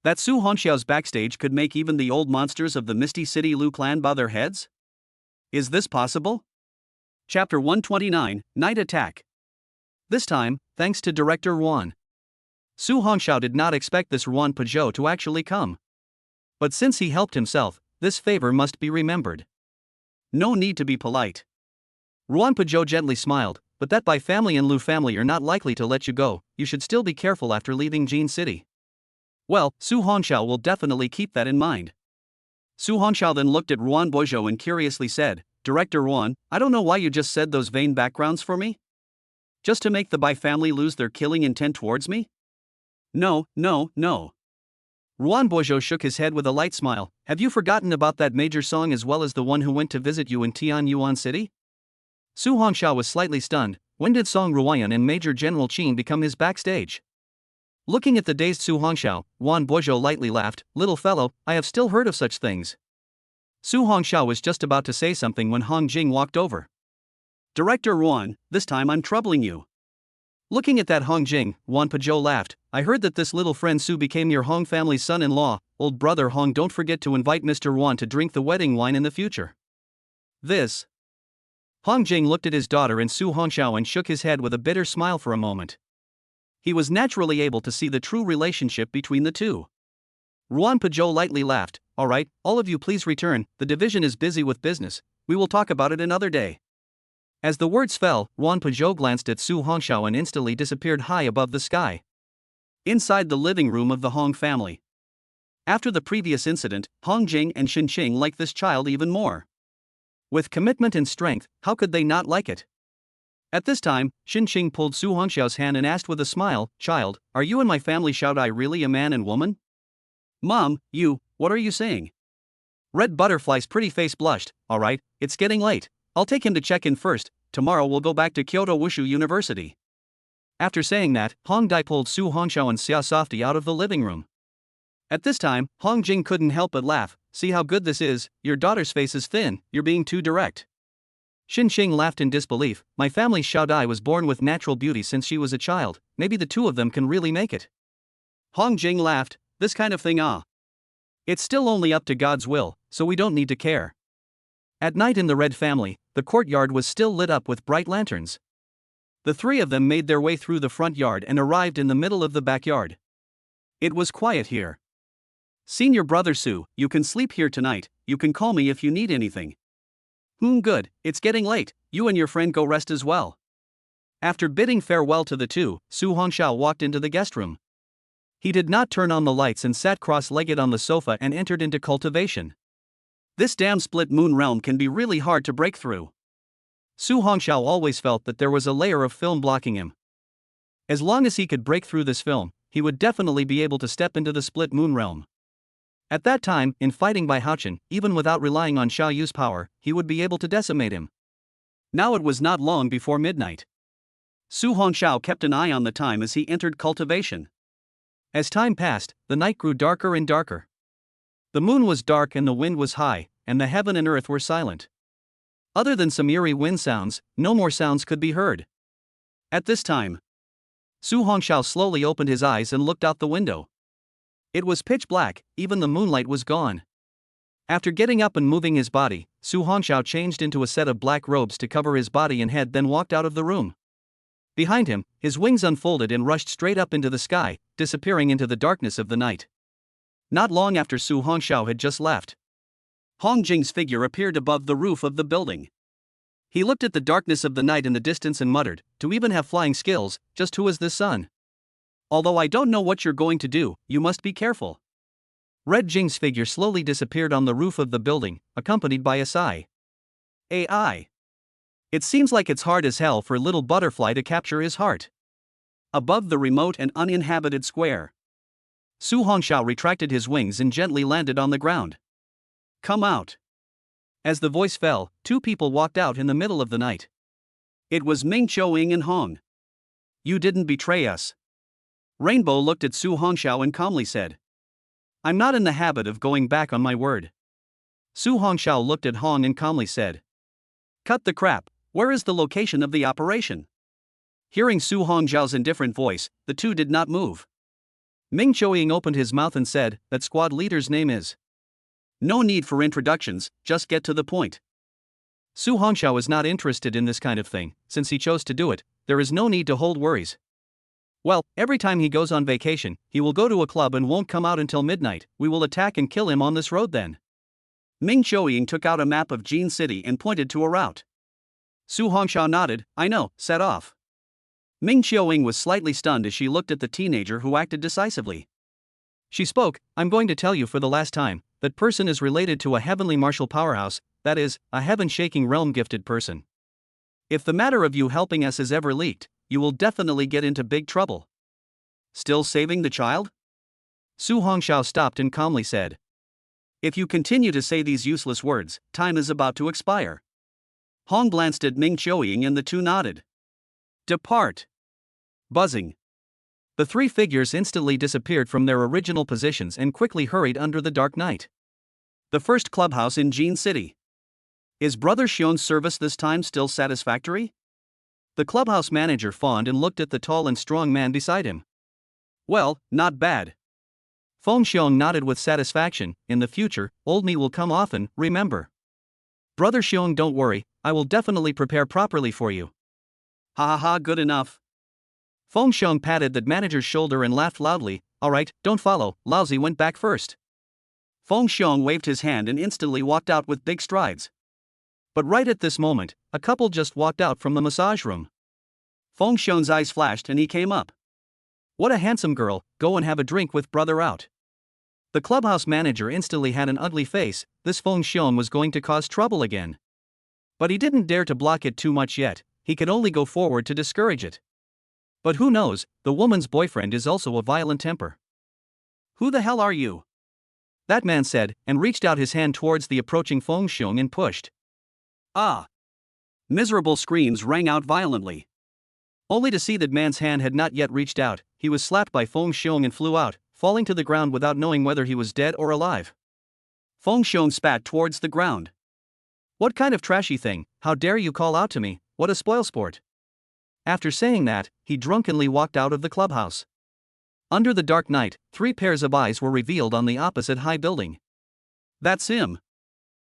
That Su Hongxiao's backstage could make even the old monsters of the Misty City Lu clan bow their heads? Is this possible? Chapter 129, Night Attack. This time, thanks to Director Ruan. Su Hongxiao did not expect this Ruan Pazhou to actually come. But since he helped himself, this favor must be remembered. No need to be polite. Ruan Pazhou gently smiled, but that Bai family and Lu family are not likely to let you go, you should still be careful after leaving Jin City. Well, Su Hongxiao will definitely keep that in mind. Su Hongxiao then looked at Ruan Bozhou and curiously said, Director Ruan, I don't know why you just said those vain backgrounds for me? Just to make the Bai family lose their killing intent towards me? No. Ruan Bozhou shook his head with a light smile. Have you forgotten about that major song as well as the one who went to visit you in Tian Yuan City? Su Hongxiao was slightly stunned. When did Song Ruoyan and Major General Qin become his backstage? Looking at the dazed Su Hongxiao, Ruan Bozhou lightly laughed. Little fellow, I have still heard of such things. Su Hongxiao was just about to say something when Hong Jing walked over. Director Yuan, this time I'm troubling you. Looking at that Hong Jing, Wan Pazhou laughed. I heard that this little friend Su became your Hong family's son-in-law. Old brother Hong, don't forget to invite Mr. Wan to drink the wedding wine in the future. This. Hong Jing looked at his daughter and Su Hongxiao and shook his head with a bitter smile for a moment. He was naturally able to see the true relationship between the two. Ruan Pazhou lightly laughed. All right, all of you please return, the division is busy with business, we will talk about it another day. As the words fell, Ruan Pazhou glanced at Su Hongxiao and instantly disappeared high above the sky. Inside the living room of the Hong family. After the previous incident, Hong Jing and Xin Qing liked this child even more. With commitment and strength, how could they not like it? At this time, Xin Qing pulled Su Hongxiao's hand and asked with a smile, Child, are you and my family shout I really a man and woman? Mom, what are you saying? Red Butterfly's pretty face blushed. Alright, it's getting late. I'll take him to check in first. Tomorrow we'll go back to Kyoto Wushu University. After saying that, Hong Dai pulled Su Hongxiao and Xia Softy out of the living room. At this time, Hong Jing couldn't help but laugh. See how good this is, your daughter's face is thin, you're being too direct. Xin Qing laughed in disbelief. My family Xiao Dai was born with natural beauty since she was a child, maybe the two of them can really make it. Hong Jing laughed. This kind of thing it's still only up to God's will, so we don't need to care. At night in the Red family, the courtyard was still lit up with bright lanterns. The three of them made their way through the front yard and arrived in the middle of the backyard. It was quiet here. Senior brother Su, you can sleep here tonight, you can call me if you need anything. Good, it's getting late, you and your friend go rest as well. After bidding farewell to the two, Su Hongxiao walked into the guest room. He did not turn on the lights and sat cross-legged on the sofa and entered into cultivation. This damn split moon realm can be really hard to break through. Su Hongxiao always felt that there was a layer of film blocking him. As long as he could break through this film, he would definitely be able to step into the split moon realm. At that time, in fighting by Haochen, even without relying on Xiao Yu's power, he would be able to decimate him. Now it was not long before midnight. Su Hongxiao kept an eye on the time as he entered cultivation. As time passed, the night grew darker and darker. The moon was dark and the wind was high, and the heaven and earth were silent. Other than some eerie wind sounds, no more sounds could be heard. At this time, Su Hongxiao slowly opened his eyes and looked out the window. It was pitch black, even the moonlight was gone. After getting up and moving his body, Su Hongxiao changed into a set of black robes to cover his body and head, then walked out of the room. Behind him, his wings unfolded and rushed straight up into the sky, disappearing into the darkness of the night. Not long after Su Hongxiao had just left, Hong Jing's figure appeared above the roof of the building. He looked at the darkness of the night in the distance and muttered, to even have flying skills, just who is this son? Although I don't know what you're going to do, you must be careful. Red Jing's figure slowly disappeared on the roof of the building, accompanied by a sigh. AI. It seems like it's hard as hell for little butterfly to capture his heart. Above the remote and uninhabited square, Su Hongxiao retracted his wings and gently landed on the ground. Come out. As the voice fell, two people walked out in the middle of the night. It was Ming Qiuying and Hong. You didn't betray us. Rainbow looked at Su Hongxiao and calmly said, I'm not in the habit of going back on my word. Su Hongxiao looked at Hong and calmly said, Cut the crap, where is the location of the operation? Hearing Su Hongxiao's indifferent voice, the two did not move. Ming Qiuying opened his mouth and said, That squad leader's name is. No need for introductions, just get to the point. Su Hongxiao is not interested in this kind of thing, since he chose to do it, there is no need to hold worries. Well, every time he goes on vacation, he will go to a club and won't come out until midnight, we will attack and kill him on this road then. Ming Qiuying took out a map of Jin City and pointed to a route. Su Hongxiao nodded, I know, set off. Ming Qiuying was slightly stunned as she looked at the teenager who acted decisively. She spoke, I'm going to tell you for the last time, that person is related to a heavenly martial powerhouse, that is, a heaven-shaking realm-gifted person. If the matter of you helping us is ever leaked, you will definitely get into big trouble. Still saving the child? Su Hongxiao stopped and calmly said. If you continue to say these useless words, time is about to expire. Hong glanced at Ming Qiuying and the two nodded. Depart. Buzzing. The three figures instantly disappeared from their original positions and quickly hurried under the dark night. The first clubhouse in Jean City. Is Brother Xion's service this time still satisfactory? The clubhouse manager fawned and looked at the tall and strong man beside him. Well, not bad. Feng Xiong nodded with satisfaction. In the future, old me will come often, remember. Brother Xiong, don't worry, I will definitely prepare properly for you. Ha ha ha, good enough. Feng Xiong patted the manager's shoulder and laughed loudly. Alright, don't follow, Lousy went back first. Feng Xiong waved his hand and instantly walked out with big strides. But right at this moment, a couple just walked out from the massage room. Feng Xiong's eyes flashed and he came up. What a handsome girl, go and have a drink with brother out. The clubhouse manager instantly had an ugly face. This Feng Xiong was going to cause trouble again. But he didn't dare to block it too much yet, he could only go forward to discourage it. But who knows, the woman's boyfriend is also a violent temper. Who the hell are you? That man said, and reached out his hand towards the approaching Feng Xiong and pushed. Ah! Miserable screams rang out violently. Only to see that man's hand had not yet reached out, he was slapped by Feng Xiong and flew out, falling to the ground without knowing whether he was dead or alive. Feng Xiong spat towards the ground. What kind of trashy thing, how dare you call out to me, what a spoilsport. After saying that, he drunkenly walked out of the clubhouse. Under the dark night, 3 pairs of eyes were revealed on the opposite high building. That's him.